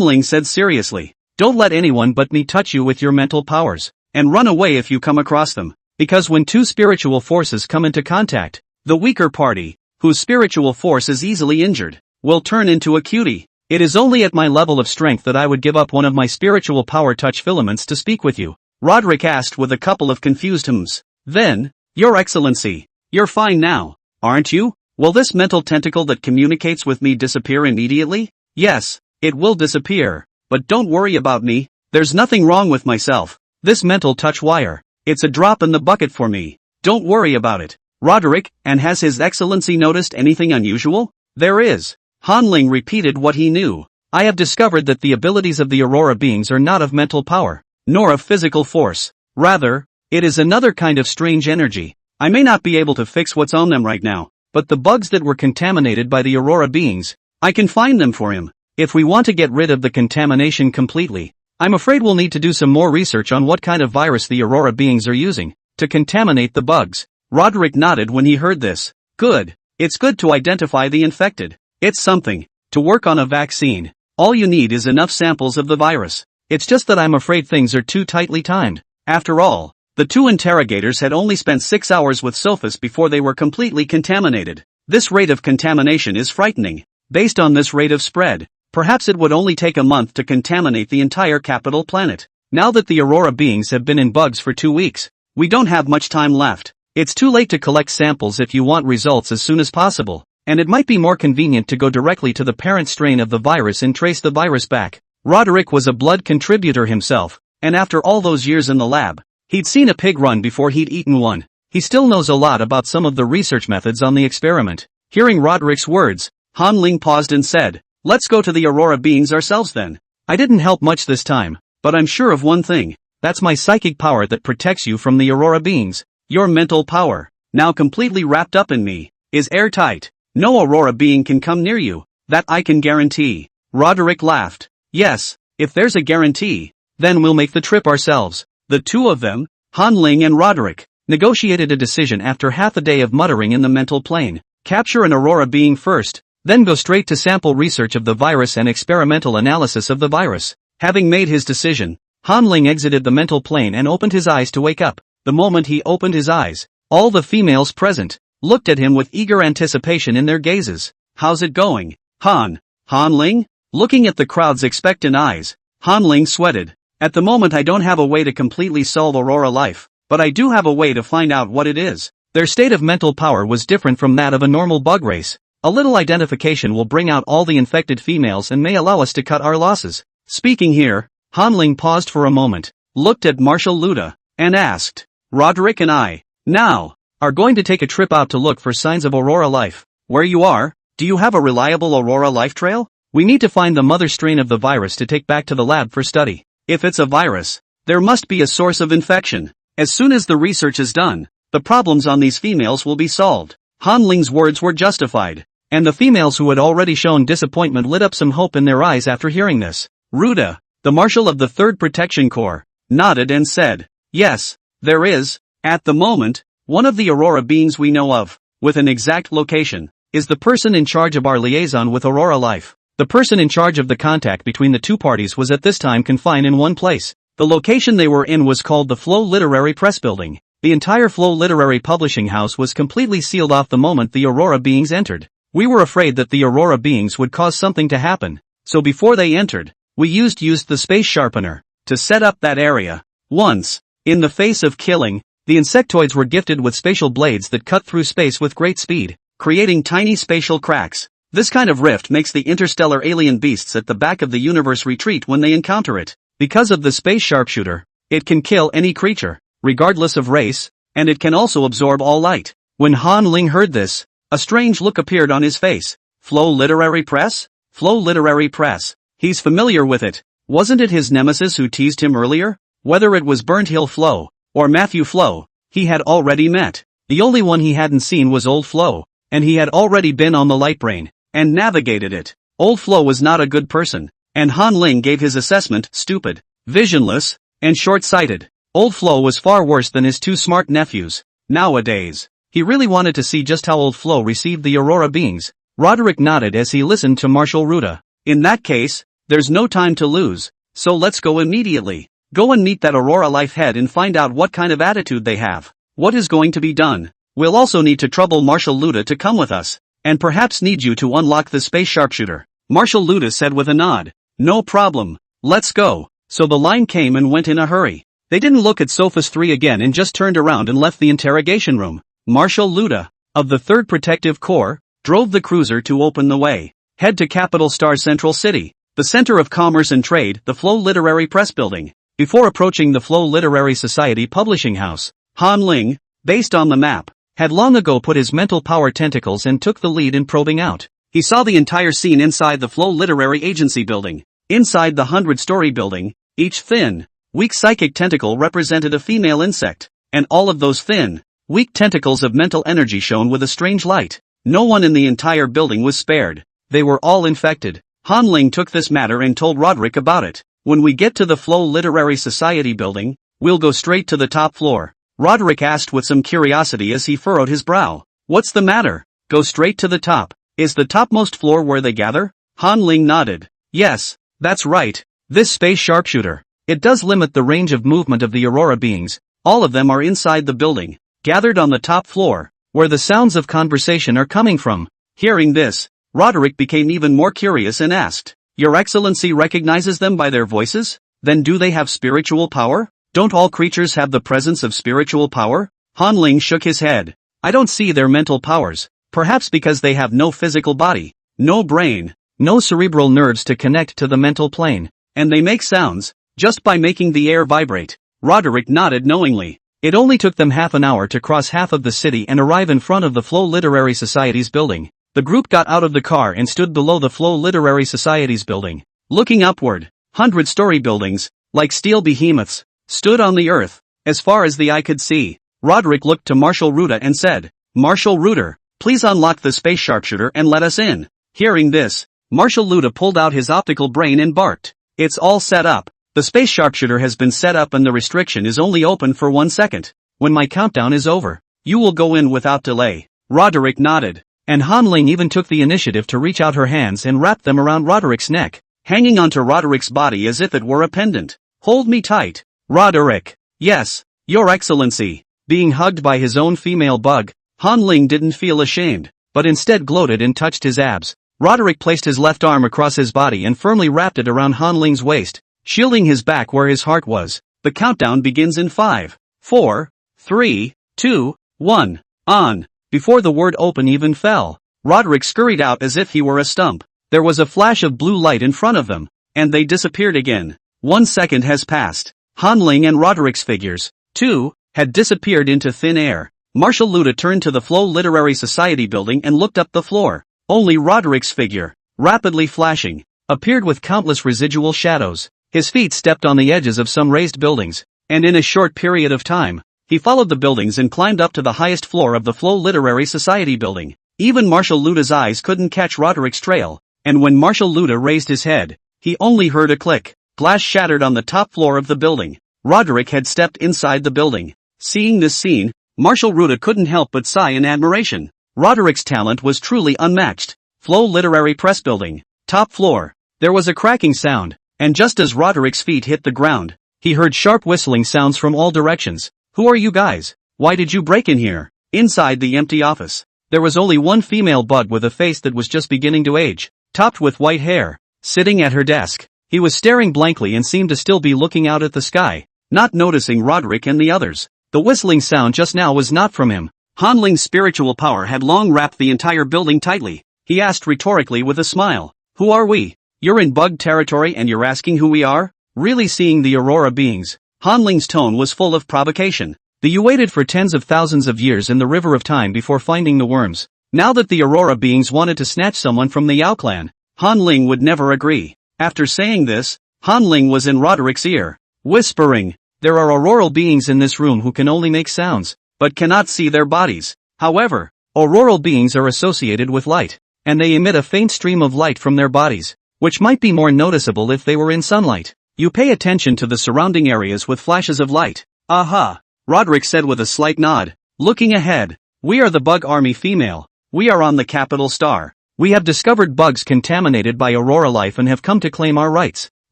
Ling said seriously, "Don't let anyone but me touch you with your mental powers, and run away if you come across them, because when two spiritual forces come into contact, the weaker party, whose spiritual force is easily injured, will turn into a cutie. It is only at my level of strength that I would give up one of my spiritual power touch filaments to speak with you." Roderick asked with a couple of confused hums. Then, "Your Excellency, you're fine now, aren't you? Will this mental tentacle that communicates with me disappear immediately?" "Yes, it will disappear, but don't worry about me, there's nothing wrong with myself. This mental touch wire, it's a drop in the bucket for me. Don't worry about it." "Roderick, and has His Excellency noticed anything unusual?" "There is." Han Ling repeated what he knew. "I have discovered that the abilities of the Aurora beings are not of mental power, nor of physical force. Rather, it is another kind of strange energy. I may not be able to fix what's on them right now, but the bugs that were contaminated by the Aurora beings, I can find them for him. If we want to get rid of the contamination completely, I'm afraid we'll need to do some more research on what kind of virus the Aurora beings are using to contaminate the bugs." Roderick nodded when he heard this. "Good. It's good to identify the infected. It's something. To work on a vaccine, all you need is enough samples of the virus. It's just that I'm afraid things are too tightly timed." After all, the two interrogators had only spent 6 hours with Sophus before they were completely contaminated. This rate of contamination is frightening. Based on this rate of spread, perhaps it would only take a month to contaminate the entire capital planet. Now that the Aurora beings have been in bugs for 2 weeks, we don't have much time left. It's too late to collect samples if you want results as soon as possible, and it might be more convenient to go directly to the parent strain of the virus and trace the virus back. Roderick was a blood contributor himself, and after all those years in the lab, he'd seen a pig run before he'd eaten one. He still knows a lot about some of the research methods on the experiment. Hearing Roderick's words, Han Ling paused and said, "Let's go to the Aurora beings ourselves then." I didn't help much this time, but I'm sure of one thing. That's my psychic power that protects you from the Aurora beings. Your mental power, now completely wrapped up in me, is airtight. No Aurora being can come near you. That I can guarantee. Roderick laughed. Yes, if there's a guarantee, then we'll make the trip ourselves. The two of them, Han Ling and Roderick, negotiated a decision after half a day of muttering in the mental plane. Capture an Aurora being first, then go straight to sample research of the virus and experimental analysis of the virus. Having made his decision, Han Ling exited the mental plane and opened his eyes to wake up. The moment he opened his eyes, all the females present looked at him with eager anticipation in their gazes. How's it going, Han? Han Ling? Looking at the crowd's expectant eyes, Han Ling sweated. At the moment I don't have a way to completely solve Aurora life, but I do have a way to find out what it is. Their state of mental power was different from that of a normal bug race. A little identification will bring out all the infected females and may allow us to cut our losses. Speaking here, Han Ling paused for a moment, looked at Marshal Luda, and asked, "Roderick and I, now, are going to take a trip out to look for signs of Aurora life. Where you are, do you have a reliable Aurora life trail? We need to find the mother strain of the virus to take back to the lab for study. If it's a virus, there must be a source of infection. As soon as the research is done, the problems on these females will be solved." Han Ling's words were justified, and the females who had already shown disappointment lit up some hope in their eyes after hearing this. Ruda, the marshal of the 3rd Protection Corps, nodded and said, "Yes, there is. At the moment, one of the Aurora beings we know of, with an exact location, is the person in charge of our liaison with Aurora life. The person in charge of the contact between the two parties was at this time confined in one place. The location they were in was called the Flow Literary Press Building. The entire Flow Literary Publishing House was completely sealed off the moment the Aurora beings entered. We were afraid that the Aurora beings would cause something to happen, so before they entered, we used the space sharpener to set up that area. Once, in the face of killing, the insectoids were gifted with spatial blades that cut through space with great speed, creating tiny spatial cracks. This kind of rift makes the interstellar alien beasts at the back of the universe retreat when they encounter it. Because of the space sharpshooter, it can kill any creature, regardless of race, and it can also absorb all light. When Han Ling heard this, a strange look appeared on his face. Flow Literary Press? Flow Literary Press. He's familiar with it. Wasn't it his nemesis who teased him earlier? Whether it was Burnt Hill Flow, or Matthew Flow, he had already met. The only one he hadn't seen was Old Flow, and he had already been on the light brain, and navigated it. Old Flow was not a good person, and Han Ling gave his assessment stupid, visionless, and short-sighted. Old Flow was far worse than his two smart nephews. Nowadays, he really wanted to see just how Old Flow received the Aurora beings. Roderick nodded as he listened to Marshal Ruda. In that case, there's no time to lose, so let's go immediately. Go and meet that Aurora life head and find out what kind of attitude they have. What is going to be done? We'll also need to trouble Marshal Luda to come with us, and perhaps need you to unlock the space sharpshooter. Marshal Luda said with a nod. No problem. Let's go. So the line came and went in a hurry. They didn't look at Sophus 3 again and just turned around and left the interrogation room. Marshal Luda, of the 3rd Protective Corps, drove the cruiser to open the way. Head to Capital Star Central City, the center of commerce and trade, the Flow Literary Press Building. Before approaching the Flow Literary Society Publishing House, Han Ling, based on the map, had long ago put his mental power tentacles and took the lead in probing out. He saw the entire scene inside the Flow Literary Agency building. Inside the 100-story building, each thin, weak psychic tentacle represented a female insect, and all of those thin, weak tentacles of mental energy shone with a strange light. No one in the entire building was spared. They were all infected. Han Ling took this matter and told Roderick about it. When we get to the Flow Literary Society building, we'll go straight to the top floor. Roderick asked with some curiosity as he furrowed his brow. What's the matter? Go straight to the top. Is the topmost floor where they gather? Han Ling nodded. Yes, that's right. This space sharpshooter. It does limit the range of movement of the Aurora beings. All of them are inside the building, gathered on the top floor, where the sounds of conversation are coming from. Hearing this, Roderick became even more curious and asked, Your Excellency recognizes them by their voices? Then do they have spiritual power? Don't all creatures have the presence of spiritual power? Han Ling shook his head. I don't see their mental powers, perhaps because they have no physical body, no brain, no cerebral nerves to connect to the mental plane, and they make sounds, just by making the air vibrate. Roderick nodded knowingly. It only took them half an hour to cross half of the city and arrive in front of the Flow Literary Society's building. The group got out of the car and stood below the Flow Literary Society's building. Looking upward, 100-story buildings, like steel behemoths, stood on the earth, as far as the eye could see. Roderick looked to Marshal Ruta and said, Marshal Ruta, please unlock the space sharpshooter and let us in. Hearing this, Marshal Ruta pulled out his optical brain and barked. It's all set up. The space sharpshooter has been set up and the restriction is only open for 1 second. When my countdown is over, you will go in without delay. Roderick nodded, and Han Ling even took the initiative to reach out her hands and wrap them around Roderick's neck, hanging onto Roderick's body as if it were a pendant. Hold me tight, Roderick. Yes, Your Excellency. Being hugged by his own female bug, Han Ling didn't feel ashamed, but instead gloated and touched his abs. Roderick placed his left arm across his body and firmly wrapped it around Han Ling's waist, shielding his back where his heart was. The countdown begins in 5, 4, 3, 2, 1, on. Before the word open even fell, Roderick scurried out as if he were a stump. There was a flash of blue light in front of them, and they disappeared again. 1 second has passed. Han Ling and Roderick's figures, too, had disappeared into thin air. Marshal Ruta turned to the Flow Literary Society building and looked up the floor. Only Roderick's figure, rapidly flashing, appeared with countless residual shadows. His feet stepped on the edges of some raised buildings, and in a short period of time, he followed the buildings and climbed up to the highest floor of the Flow Literary Society building. Even Marshal Ruta's eyes couldn't catch Roderick's trail, and when Marshal Ruta raised his head, he only heard a click. Glass shattered on the top floor of the building. Roderick had stepped inside the building. Seeing this scene, Marshal Ruta couldn't help but sigh in admiration. Roderick's talent was truly unmatched. Flow Literary Press Building, top floor. There was a cracking sound, and just as Roderick's feet hit the ground, he heard sharp whistling sounds from all directions. Who are you guys? Why did you break in here? Inside the empty office, there was only one female bug with a face that was just beginning to age, topped with white hair, sitting at her desk. He was staring blankly and seemed to still be looking out at the sky, not noticing Roderick and the others. The whistling sound just now was not from him. Han Ling's spiritual power had long wrapped the entire building tightly. He asked rhetorically with a smile, Who are we? You're in bug territory and you're asking who we are? Really? Seeing the Aurora beings, Han Ling's tone was full of provocation. You waited for tens of thousands of years in the river of time before finding the worms. Now that the Aurora beings wanted to snatch someone from the Yao clan, Han Ling would never agree. After saying this, Han Ling was in Roderick's ear, whispering, There are auroral beings in this room who can only make sounds, but cannot see their bodies. However, auroral beings are associated with light, and they emit a faint stream of light from their bodies, which might be more noticeable if they were in sunlight. You pay attention to the surrounding areas with flashes of light. Aha! Roderick said with a slight nod. Looking ahead, we are the Bug Army female. We are on the capital star. We have discovered bugs contaminated by Aurora life and have come to claim our rights.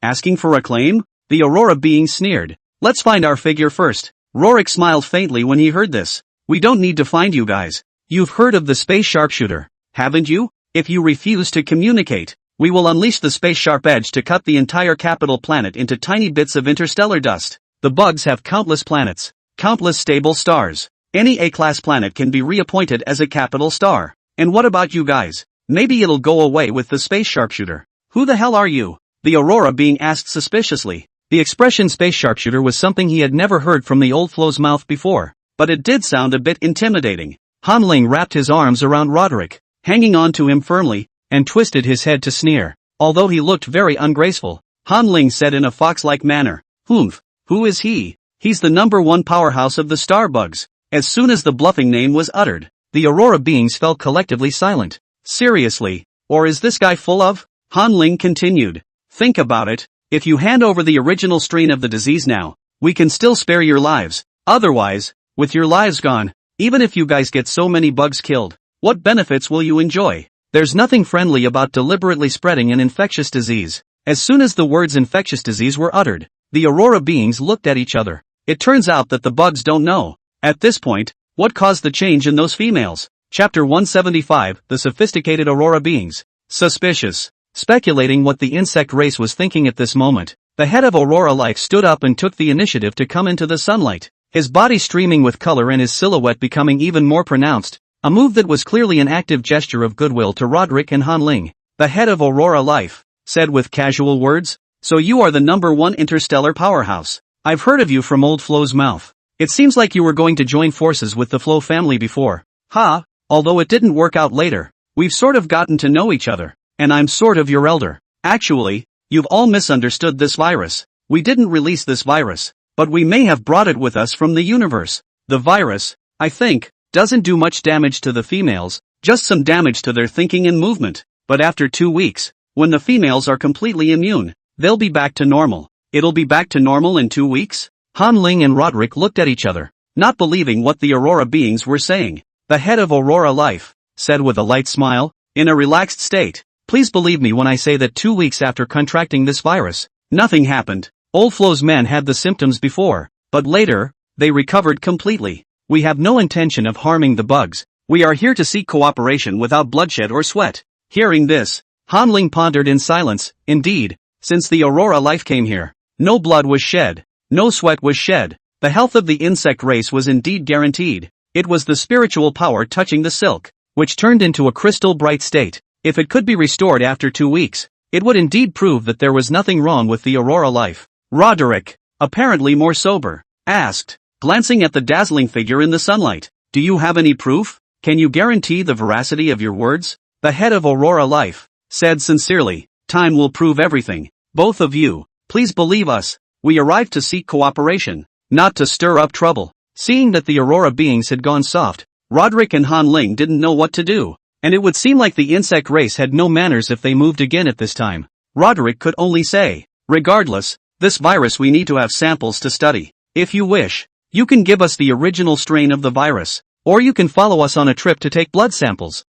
Asking for a claim? The Aurora being sneered. Let's find our figure first. Roderick smiled faintly when he heard this. We don't need to find you guys. You've heard of the space sharpshooter, haven't you? If you refuse to communicate, we will unleash the space sharp edge to cut the entire capital planet into tiny bits of interstellar dust. The bugs have countless planets, countless stable stars. Any A-class planet can be reappointed as a capital star. And what about you guys? Maybe it'll go away with the space sharpshooter. Who the hell are you? The Aurora being asked suspiciously. The expression space sharpshooter was something he had never heard from the old Flow's mouth before, but it did sound a bit intimidating. Han Ling wrapped his arms around Roderick, hanging on to him firmly, and twisted his head to sneer. Although he looked very ungraceful, Han Ling said in a fox-like manner, Humph, who is he? He's the #1 powerhouse of the star bugs. As soon as the bluffing name was uttered, the Aurora beings fell collectively silent. Seriously, or is this guy full of? Han Ling continued. Think about it. If you hand over the original strain of the disease now, we can still spare your lives. Otherwise, with your lives gone, even if you guys get so many bugs killed, what benefits will you enjoy? There's nothing friendly about deliberately spreading an infectious disease. As soon as the words infectious disease were uttered, the Aurora beings looked at each other. It turns out that the bugs don't know. At this point, what caused the change in those females? Chapter 175, The Sophisticated Aurora Beings. Suspicious. Speculating what the insect race was thinking at this moment, The head of Aurora Life stood up and took the initiative to come into the sunlight, his body streaming with color and his silhouette becoming even more pronounced, a move that was clearly an active gesture of goodwill to Roderick and Han Ling. The head of Aurora Life said with casual words, "So you are the #1 interstellar powerhouse. I've heard of you from old Flo's mouth. It seems like you were going to join forces with the Flo family before. Ha, although it didn't work out later. We've sort of gotten to know each other, and I'm sort of your elder. Actually, you've all misunderstood this virus. We didn't release this virus, but we may have brought it with us from the universe. The virus, I think, doesn't do much damage to the females, just some damage to their thinking and movement. But after 2 weeks, when the females are completely immune, they'll be back to normal." "It'll be back to normal in 2 weeks?" Han Ling and Roderick looked at each other, not believing what the Aurora beings were saying. The head of Aurora Life said with a light smile, in a relaxed state, "Please believe me when I say that 2 weeks after contracting this virus, nothing happened. Old Flo's men had the symptoms before, but later, they recovered completely. We have no intention of harming the bugs. We are here to seek cooperation without bloodshed or sweat." Hearing this, Han Ling pondered in silence. Indeed, since the Aurora Life came here, no blood was shed, no sweat was shed. The health of the insect race was indeed guaranteed. It was the spiritual power touching the silk, which turned into a crystal bright state. If it could be restored after 2 weeks, it would indeed prove that there was nothing wrong with the Aurora Life. Roderick, apparently more sober, asked, glancing at the dazzling figure in the sunlight, "Do you have any proof? Can you guarantee the veracity of your words?" The head of Aurora Life said sincerely, "Time will prove everything. Both of you, please believe us. We arrived to seek cooperation, not to stir up trouble." Seeing that the Aurora beings had gone soft, Roderick and Han Ling didn't know what to do, and it would seem like the insect race had no manners if they moved again at this time. Roderick could only say, "Regardless, this virus we need to have samples to study. If you wish, you can give us the original strain of the virus, or you can follow us on a trip to take blood samples."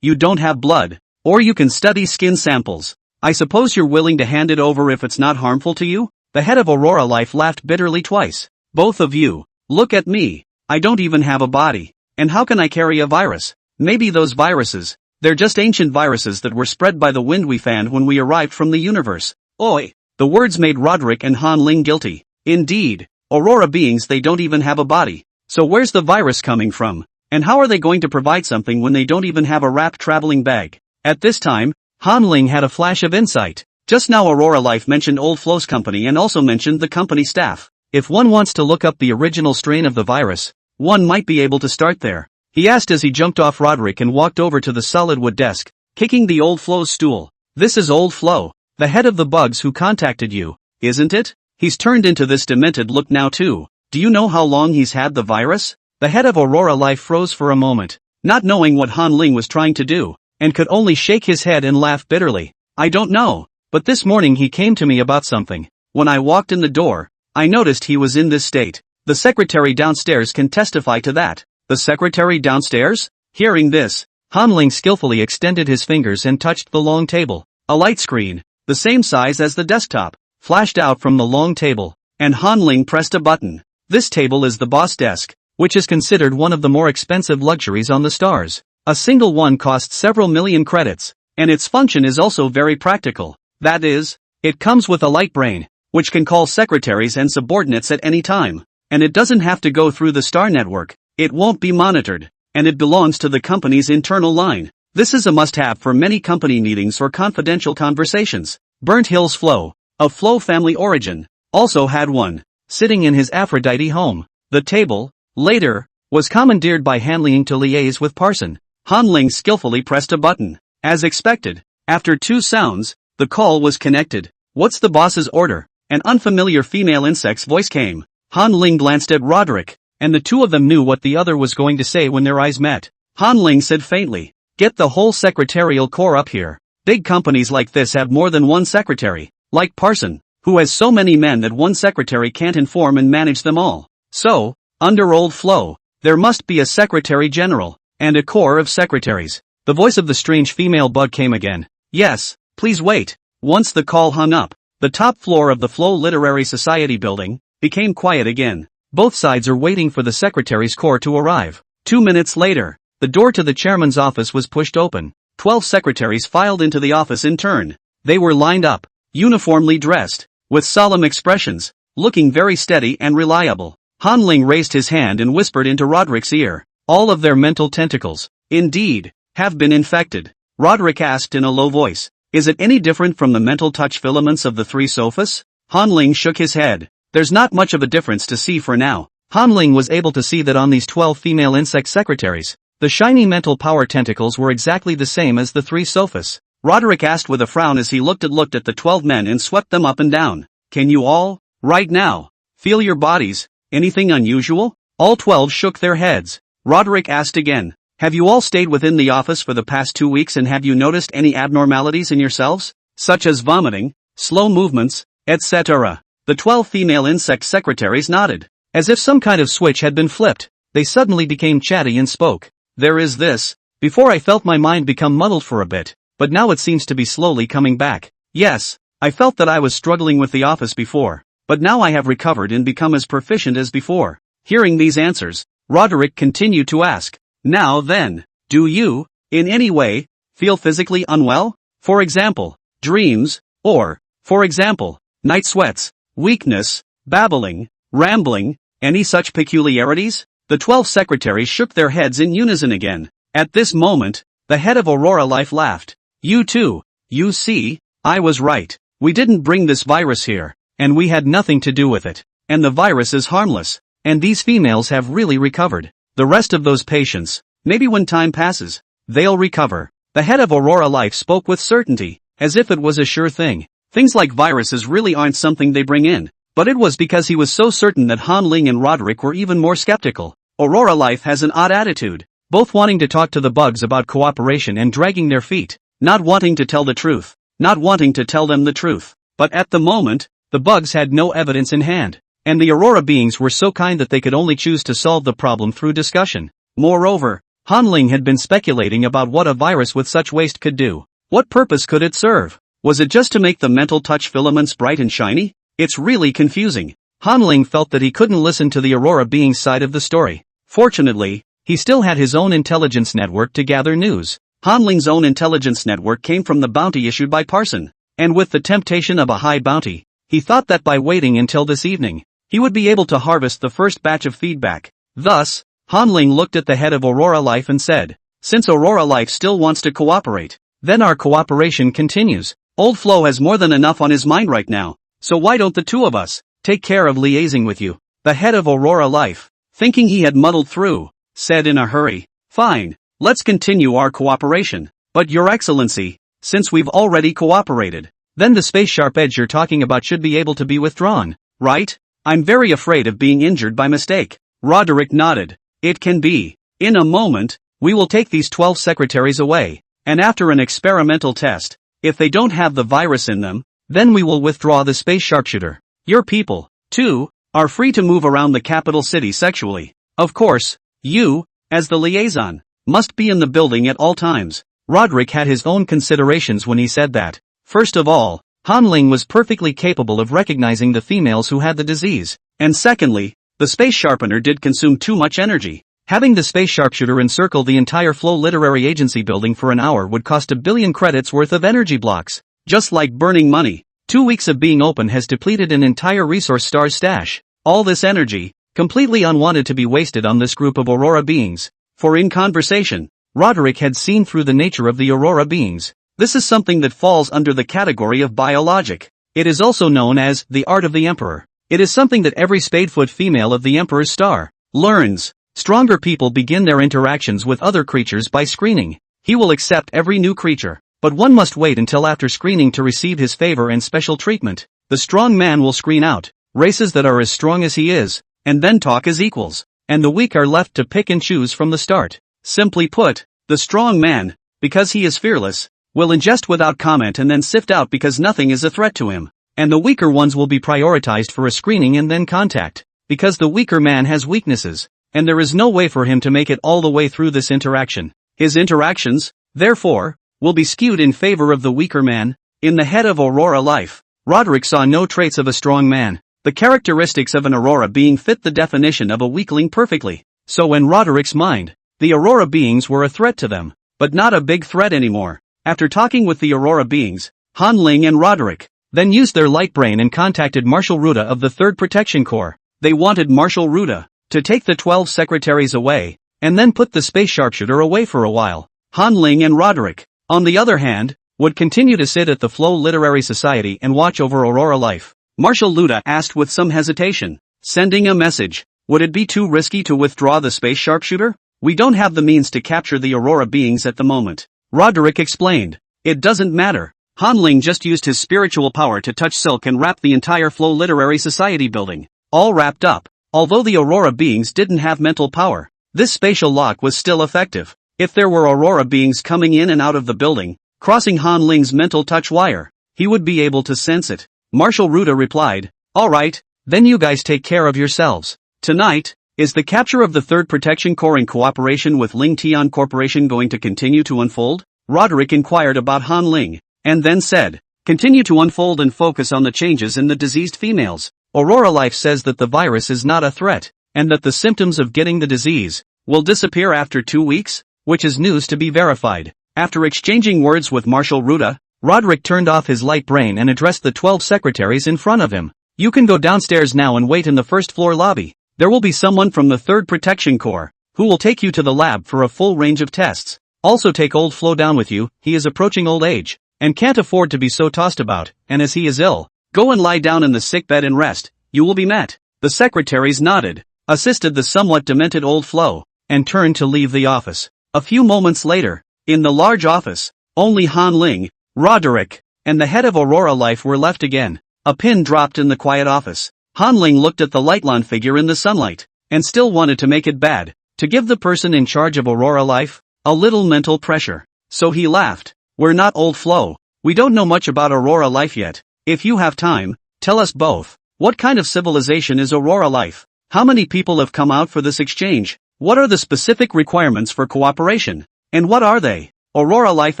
You don't have blood, or you can study skin samples. I suppose you're willing to hand it over if it's not harmful to you?" The head of Aurora Life laughed bitterly twice. "Both of you, look at me. I don't even have a body, and how can I carry a virus? Maybe those viruses, they're just ancient viruses that were spread by the wind we fanned when we arrived from the universe." Oi! The words made Roderick and Han Ling guilty. Indeed, Aurora beings, they don't even have a body. So where's the virus coming from? And how are they going to provide something when they don't even have a wrapped traveling bag? At this time, Han Ling had a flash of insight. Just now Aurora Life mentioned Old Flo's company and also mentioned the company staff. If one wants to look up the original strain of the virus, one might be able to start there. He asked as he jumped off Roderick and walked over to the solid wood desk, kicking the Old Flo's stool. "This is Old Flo, the head of the bugs who contacted you, isn't it? He's turned into this demented look now too. Do you know how long he's had the virus?" The head of Aurora Life froze for a moment, not knowing what Han Ling was trying to do, and could only shake his head and laugh bitterly. "I don't know, but this morning he came to me about something. When I walked in the door, I noticed he was in this state. The secretary downstairs can testify to that." "The secretary downstairs?" Hearing this, Han Ling skillfully extended his fingers and touched the long table. A light screen, the same size as the desktop, flashed out from the long table, and Han Ling pressed a button. This table is the boss desk, which is considered one of the more expensive luxuries on the stars. A single one costs several million credits, and its function is also very practical. That is, it comes with a light brain, which can call secretaries and subordinates at any time, and it doesn't have to go through the star network. It won't be monitored, and it belongs to the company's internal line. This is a must-have for many company meetings or confidential conversations. Burnt Hills Flo, of Flo family origin, also had one, sitting in his Aphrodite home. The table, later, was commandeered by Han Ling to liaise with Parson. Han Ling skillfully pressed a button. As expected, after 2 sounds, the call was connected. "What's the boss's order?" An unfamiliar female insect's voice came. Han Ling glanced at Roderick, and the two of them knew what the other was going to say when their eyes met. Han Ling said faintly, "Get the whole secretarial corps up here. Big companies like this have more than one secretary, like Parson, who has so many men that one secretary can't inform and manage them all. So, under Old Flo, there must be a secretary general, and a corps of secretaries." The voice of the strange female bug came again. "Yes, please wait." Once the call hung up, the top floor of the Flo Literary Society building became quiet again. Both sides are waiting for the secretary's corps to arrive. 2 minutes later, the door to the chairman's office was pushed open. 12 secretaries filed into the office in turn. They were lined up, uniformly dressed, with solemn expressions, looking very steady and reliable. Han Ling raised his hand and whispered into Roderick's ear. All of their mental tentacles, indeed, have been infected. Roderick asked in a low voice. Is it any different from the mental touch filaments of the 3 sofas? Han Ling shook his head. There's not much of a difference to see for now. Han Ling was able to see that on these 12 female insect secretaries, the shiny mental power tentacles were exactly the same as the 3 sofas. Roderick asked with a frown as he looked at the 12 men and swept them up and down. Can you all, right now, feel your bodies? Anything unusual? All 12 shook their heads. Roderick asked again. Have you all stayed within the office for the past 2 weeks and have you noticed any abnormalities in yourselves? Such as vomiting, slow movements, etc. The 12 female insect secretaries nodded. As if some kind of switch had been flipped, they suddenly became chatty and spoke. There is this. Before I felt my mind become muddled for a bit, but now it seems to be slowly coming back. Yes, I felt that I was struggling with the office before, but now I have recovered and become as proficient as before. Hearing these answers, Roderick continued to ask. Now then, do you, in any way, feel physically unwell? For example, dreams, or, for example, night sweats, weakness, babbling, rambling, any such peculiarities? The 12 secretaries shook their heads in unison again. At this moment, the head of Aurora Life laughed. You too, you see, I was right. We didn't bring this virus here, and we had nothing to do with it. And the virus is harmless, and these females have really recovered. The rest of those patients, maybe when time passes, they'll recover. The head of Aurora Life spoke with certainty, as if it was a sure thing. Things like viruses really aren't something they bring in. But it was because he was so certain that Han Ling and Roderick were even more skeptical. Aurora Life has an odd attitude, both wanting to talk to the bugs about cooperation and dragging their feet, not wanting to tell the truth, not wanting to tell them the truth. But at the moment, the bugs had no evidence in hand. And the Aurora beings were so kind that they could only choose to solve the problem through discussion. Moreover, Han Ling had been speculating about what a virus with such waste could do. What purpose could it serve? Was it just to make the mental touch filaments bright and shiny? It's really confusing. Han Ling felt that he couldn't listen to the Aurora being's side of the story. Fortunately, he still had his own intelligence network to gather news. Han Ling's own intelligence network came from the bounty issued by Parson. And with the temptation of a high bounty, he thought that by waiting until this evening, he would be able to harvest the first batch of feedback. Thus, Han Ling looked at the head of Aurora Life and said, since Aurora Life still wants to cooperate, then our cooperation continues. Old Flo has more than enough on his mind right now, so why don't the two of us take care of liaising with you? The head of Aurora Life, thinking he had muddled through, said in a hurry, fine, let's continue our cooperation. But Your Excellency, since we've already cooperated, then the space sharp edge you're talking about should be able to be withdrawn, right? I'm very afraid of being injured by mistake. Roderick nodded. It can be. In a moment, we will take these 12 secretaries away, and after an experimental test, if they don't have the virus in them, then we will withdraw the space sharpshooter. Your people, too, are free to move around the capital city sexually. Of course, you, as the liaison, must be in the building at all times. Roderick had his own considerations when he said that. First of all, Han Ling was perfectly capable of recognizing the females who had the disease. And secondly, the space sharpener did consume too much energy. Having the space sharpshooter encircle the entire Flow Literary Agency building for an hour would cost 1 billion credits worth of energy blocks. Just like burning money, 2 weeks of being open has depleted an entire resource star's stash. All this energy, completely unwanted to be wasted on this group of Aurora beings. For in conversation, Roderick had seen through the nature of the Aurora beings. This is something that falls under the category of biologic. It is also known as the art of the Emperor. It is something that every spadefoot female of the Emperor's star learns. Stronger people begin their interactions with other creatures by screening. He will accept every new creature, but one must wait until after screening to receive his favor and special treatment. The strong man will screen out races that are as strong as he is, and then talk as equals, and the weak are left to pick and choose from the start. Simply put, the strong man, because he is fearless, will ingest without comment and then sift out because nothing is a threat to him. And the weaker ones will be prioritized for a screening and then contact, because the weaker man has weaknesses, and there is no way for him to make it all the way through this interaction. His interactions, therefore, will be skewed in favor of the weaker man. In the head of Aurora Life, Roderick saw no traits of a strong man. The characteristics of an Aurora being fit the definition of a weakling perfectly. So in Roderick's mind, the Aurora beings were a threat to them, but not a big threat anymore. After talking with the Aurora beings, Han Ling and Roderick, then used their light brain and contacted Marshal Ruda of the 3rd Protection Corps. They wanted Marshal Ruda to take the 12 secretaries away, and then put the space sharpshooter away for a while. Han Ling and Roderick, on the other hand, would continue to sit at the Flow Literary Society and watch over Aurora life. Marshal Ruda asked with some hesitation, sending a message. Would it be too risky to withdraw the space sharpshooter? We don't have the means to capture the Aurora beings at the moment. Roderick explained. It doesn't matter. Han Ling just used his spiritual power to touch silk and wrap the entire Flow Literary Society building. All wrapped up. Although the Aurora beings didn't have mental power, this spatial lock was still effective. If there were Aurora beings coming in and out of the building, crossing Han Ling's mental touch wire, he would be able to sense it. Marshal Ruda replied, alright, then you guys take care of yourselves. Tonight, is the capture of the 3rd Protection Corps in cooperation with Ling Tian Corporation going to continue to unfold? Roderick inquired about Han Ling, and then said, continue to unfold and focus on the changes in the diseased females. Aurora Life says that the virus is not a threat, and that the symptoms of getting the disease will disappear after 2 weeks, which is news to be verified. After exchanging words with Marshal Ruda, Roderick turned off his light brain and addressed the 12 secretaries in front of him. You can go downstairs now and wait in the 1st floor lobby. There will be someone from the 3rd Protection Corps who will take you to the lab for a full range of tests. Also take Old Flo down with you. He is approaching old age and can't afford to be so tossed about, and as he is ill, go and lie down in the sickbed and rest. You will be met. The secretaries nodded, assisted the somewhat demented Old Flo, and turned to leave the office. A few moments later, in the large office, only Han Ling, Roderick, and the head of Aurora Life were left again. A pin dropped in the quiet office. Han Ling looked at the Lightlon figure in the sunlight, and still wanted to make it bad, to give the person in charge of Aurora Life a little mental pressure. So he laughed. We're not Old Flo. We don't know much about Aurora Life yet. If you have time, tell us both. What kind of civilization is Aurora Life? How many people have come out for this exchange? What are the specific requirements for cooperation? And what are they? Aurora Life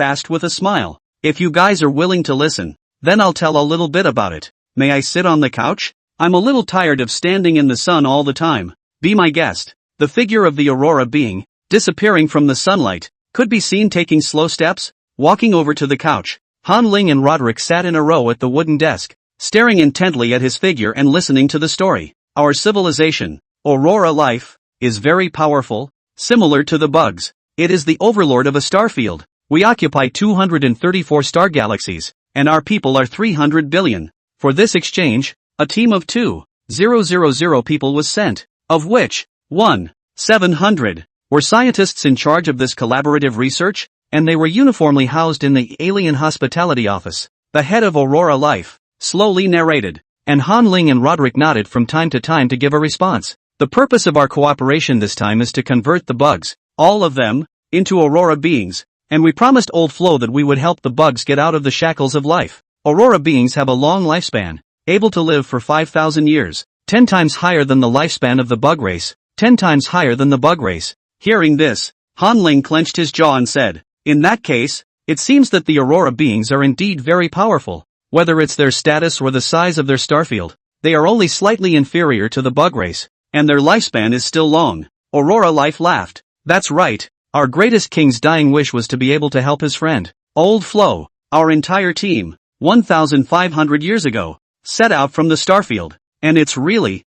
asked with a smile. If you guys are willing to listen, then I'll tell a little bit about it. May I sit on the couch? I'm a little tired of standing in the sun all the time. Be my guest. The figure of the Aurora being, disappearing from the sunlight, could be seen taking slow steps, walking over to the couch. Han Ling and Roderick sat in a row at the wooden desk, staring intently at his figure and listening to the story. Our civilization, Aurora Life, is very powerful, similar to the bugs. It is the overlord of a star field. We occupy 234 star galaxies, and our people are 300 billion. For this exchange, a team of 2,000 people was sent, of which 1,700 were scientists in charge of this collaborative research, and they were uniformly housed in the Alien Hospitality Office. The head of Aurora Life slowly narrated, and Han Ling and Roderick nodded from time to time to give a response. The purpose of our cooperation this time is to convert the bugs, all of them, into Aurora beings, and we promised Old Flo that we would help the bugs get out of the shackles of life. Aurora beings have a long lifespan, able to live for 5,000 years, 10 times higher than the lifespan of the bug race, 10 times higher than the bug race. Hearing this, Han Ling clenched his jaw and said, in that case, it seems that the Aurora beings are indeed very powerful. Whether it's their status or the size of their starfield, they are only slightly inferior to the bug race, and their lifespan is still long. Aurora Life laughed. That's right, our greatest king's dying wish was to be able to help his friend, Old Flo. Our entire team, 1,500 years ago, set out from the starfield, and it's really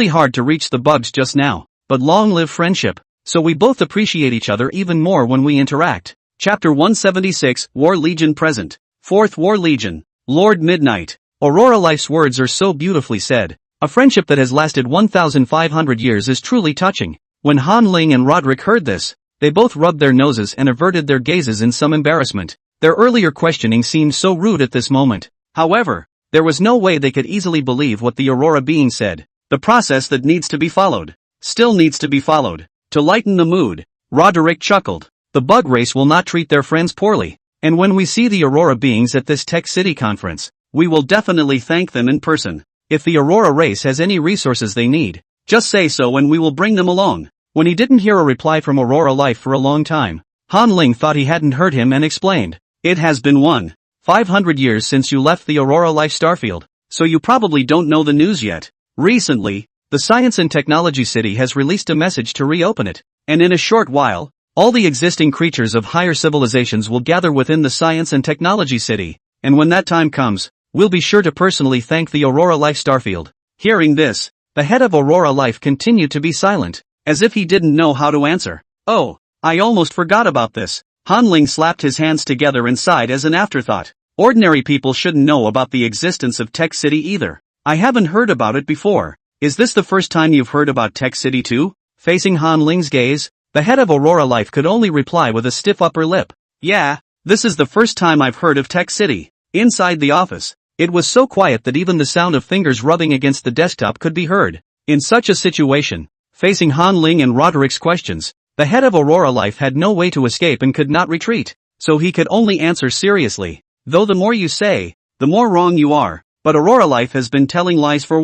hard to reach the bugs just now, but long live friendship, so we both appreciate each other even more when we interact. Chapter 176, War Legion Present. 4th War Legion, Lord Midnight. Aurora Life's words are so beautifully said. A friendship that has lasted 1,500 years is truly touching. When Han Ling and Roderick heard this, they both rubbed their noses and averted their gazes in some embarrassment. Their earlier questioning seemed so rude at this moment. However, there was no way they could easily believe what the Aurora being said. The process that needs to be followed still needs to be followed. To lighten the mood, Roderick chuckled. The bug race will not treat their friends poorly, and when we see the Aurora beings at this Tech City conference, we will definitely thank them in person. If the Aurora race has any resources they need, just say so and we will bring them along. When he didn't hear a reply from Aurora Life for a long time, Han Ling thought he hadn't heard him and explained. It has been 1,500 years since you left the Aurora Life starfield, so you probably don't know the news yet. Recently, the Science and Technology City has released a message to reopen it, and in a short while, all the existing creatures of higher civilizations will gather within the Science and Technology City, and when that time comes, We'll be sure to personally thank the Aurora Life Starfield. Hearing this, the head of Aurora Life continued to be silent, as if he didn't know how to answer. Oh, I almost forgot about this. Han Ling slapped his hands together and sighed as an afterthought. Ordinary people shouldn't know about the existence of Tech City either. I haven't heard about it before. Is this the first time you've heard about Tech City too? Facing Han Ling's gaze, the head of Aurora Life could only reply with a stiff upper lip. Yeah, this is the first time I've heard of Tech City. Inside the office, it was so quiet that even the sound of fingers rubbing against the desktop could be heard. In such a situation, facing Han Ling and Roderick's questions, the head of Aurora Life had no way to escape and could not retreat, so he could only answer seriously. Though the more you say, the more wrong you are, but Aurora Life has been telling lies for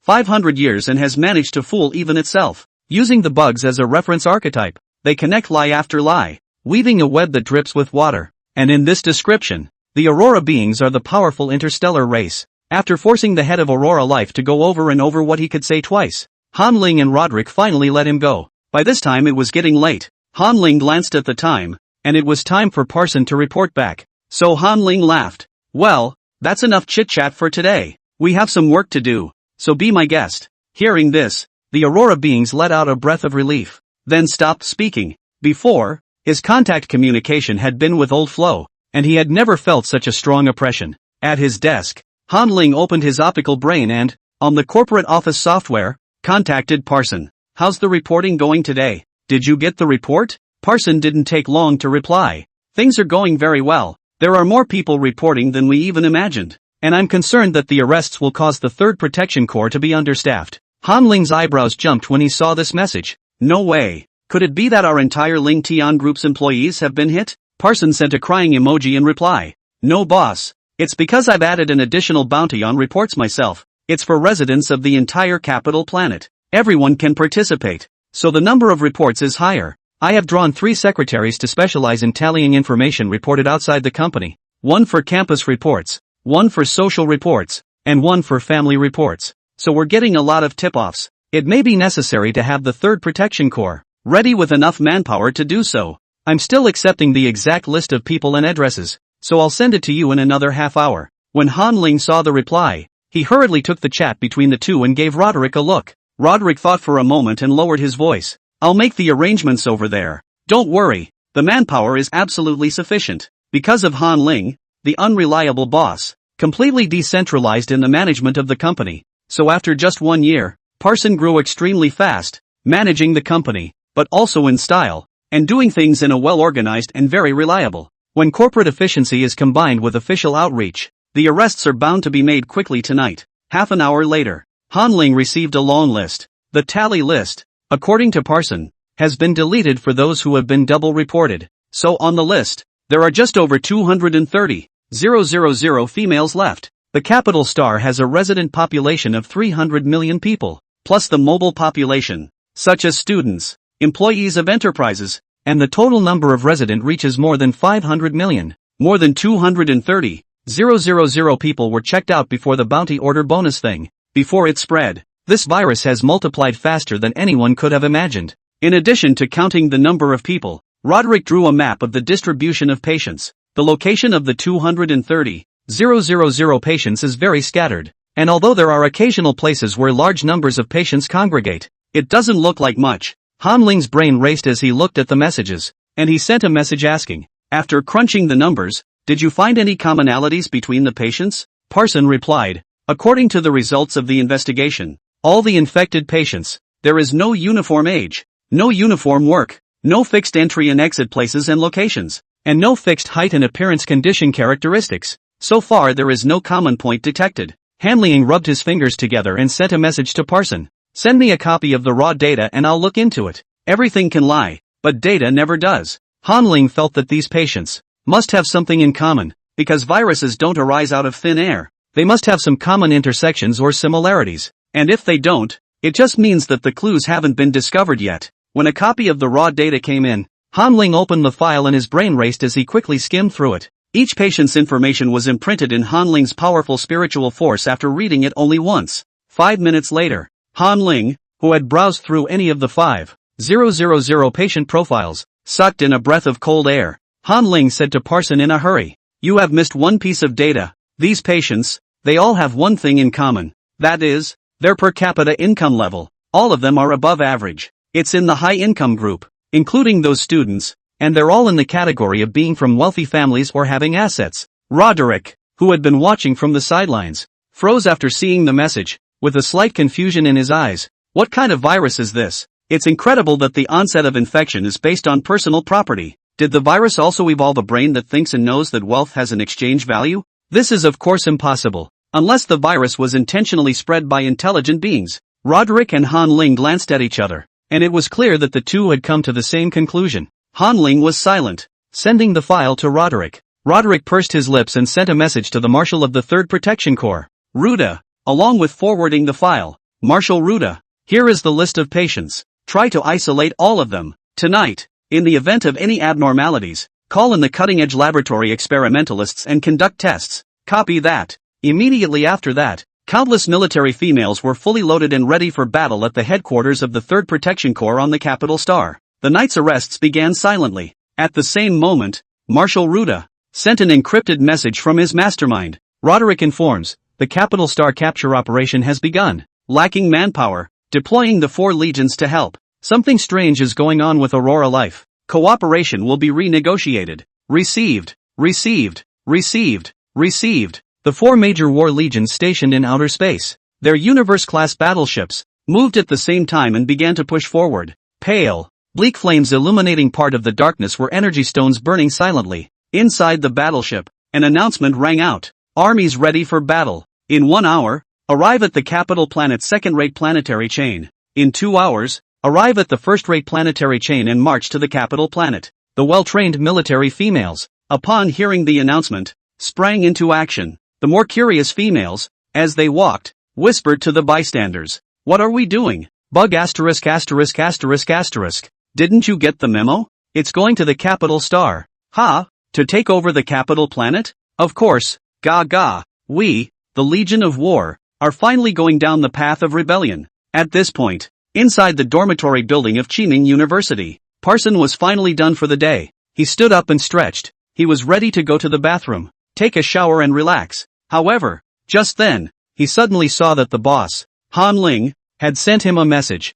500 years and has managed to fool even itself. Using the bugs as a reference archetype, they connect lie after lie, weaving a web that drips with water. And in this description, the Aurora beings are the powerful interstellar race. After forcing the head of Aurora Life to go over and over what he could say twice, Han Ling and Roderick finally let him go. By this time it was getting late. Han Ling glanced at the time, and it was time for Parson to report back. So Han Ling laughed. Well, that's enough chit-chat for today. We have some work to do, so be my guest. Hearing this, the Aurora beings let out a breath of relief, then stopped speaking. Before, his contact communication had been with Old Flo, and he had never felt such a strong oppression. At his desk, Han Ling opened his optical brain and, on the corporate office software, contacted Parson. How's the reporting going today? Did you get the report? Parson didn't take long to reply. Things are going very well. There are more people reporting than we even imagined. And I'm concerned that the arrests will cause the 3rd Protection Corps to be understaffed. Han Ling's eyebrows jumped when he saw this message. No way. Could it be that our entire Ling Tian Group's employees have been hit? Parson sent a crying emoji in reply. No boss. It's because I've added an additional bounty on reports myself. It's for residents of the entire capital planet. Everyone can participate, so the number of reports is higher. I have drawn 3 secretaries to specialize in tallying information reported outside the company. 1 for campus reports, 1 for social reports, and 1 for family reports. So we're getting a lot of tip-offs. It may be necessary to have the 3rd Protection Corps ready with enough manpower to do so. I'm still accepting the exact list of people and addresses, so I'll send it to you in another half hour. When Han Ling saw the reply, he hurriedly took the chat between the two and gave Roderick a look. Roderick thought for a moment and lowered his voice. I'll make the arrangements over there. Don't worry, the manpower is absolutely sufficient. Because of Han Ling, the unreliable boss, completely decentralized in the management of the company. So after just 1 year, Parson grew extremely fast, managing the company, but also in style, and doing things in a well-organized and very reliable. When corporate efficiency is combined with official outreach, the arrests are bound to be made quickly tonight. Half an hour later, Han Ling received a long list. The tally list, according to Parson, has been deleted for those who have been double reported. So on the list, there are just over 230,000 females left. The capital star has a resident population of 300 million people, plus the mobile population, such as students, employees of enterprises, and the total number of resident reaches more than 500 million. More than 230,000 people were checked out before the bounty order bonus thing. Before it spread, this virus has multiplied faster than anyone could have imagined. In addition to counting the number of people, Roderick drew a map of the distribution of patients. The location of the 230,000 patients is very scattered, and although there are occasional places where large numbers of patients congregate, it doesn't look like much. Han Ling's brain raced as he looked at the messages, and he sent a message asking, after crunching the numbers, did you find any commonalities between the patients? Parson replied, according to the results of the investigation, all the infected patients, there is no uniform age, no uniform work, no fixed entry and exit places and locations, and no fixed height and appearance condition characteristics. So far there is no common point detected. Han Ling rubbed his fingers together and sent a message to Parson. Send me a copy of the raw data and I'll look into it. Everything can lie, but data never does. Han Ling felt that these patients must have something in common, because viruses don't arise out of thin air. They must have some common intersections or similarities, and if they don't, it just means that the clues haven't been discovered yet. When a copy of the raw data came in, Han Ling opened the file and his brain raced as he quickly skimmed through it. Each patient's information was imprinted in Han Ling's powerful spiritual force after reading it only once. 5 minutes later, Han Ling, who had browsed through any of the 5,000 patient profiles, sucked in a breath of cold air. Han Ling said to Parson in a hurry, you have missed one piece of data. These patients, they all have one thing in common. That is, their per capita income level. All of them are above average. It's in the high income group, including those students, and they're all in the category of being from wealthy families or having assets. Roderick, who had been watching from the sidelines, froze after seeing the message, with a slight confusion in his eyes. What kind of virus is this? It's incredible that the onset of infection is based on personal property. Did the virus also evolve a brain that thinks and knows that wealth has an exchange value? This is of course impossible, unless the virus was intentionally spread by intelligent beings. Roderick and Han Ling glanced at each other, and it was clear that the two had come to the same conclusion. Han Ling was silent, sending the file to Roderick. Roderick pursed his lips and sent a message to the Marshal of the 3rd Protection Corps. Ruda, along with forwarding the file. Marshal Ruda, here is the list of patients. Try to isolate all of them. Tonight, in the event of any abnormalities, call in the cutting-edge laboratory experimentalists and conduct tests. Copy that. Immediately after that, countless military females were fully loaded and ready for battle at the headquarters of the 3rd Protection Corps on the capital star. The night's arrests began silently. At the same moment, Marshal Ruda sent an encrypted message from his mastermind. Roderick informs, the capital star capture operation has begun. Lacking manpower, deploying the 4 legions to help. Something strange is going on with Aurora Life. Cooperation will be renegotiated. Received. Received. Received. Received. The 4 major war legions stationed in outer space, their universe-class battleships, moved at the same time and began to push forward. Pale, bleak flames illuminating part of the darkness were energy stones burning silently. Inside the battleship, an announcement rang out. Armies ready for battle. In 1 hour, arrive at the capital planet's second-rate planetary chain. In 2 hours, arrive at the first-rate planetary chain and march to the capital planet. The well-trained military females, upon hearing the announcement, sprang into action. The more curious females, as they walked, whispered to the bystanders, "What are we doing? Bug asterisk asterisk asterisk asterisk. Didn't you get the memo? It's going to the capital star. Ha? To take over the capital planet? Of course, gaga. We, the Legion of War, are finally going down the path of rebellion." At this point, inside the dormitory building of Qiming University, Parson was finally done for the day. He stood up and stretched. He was ready to go to the bathroom, take a shower and relax. However, just then, he suddenly saw that the boss, Han Ling, had sent him a message.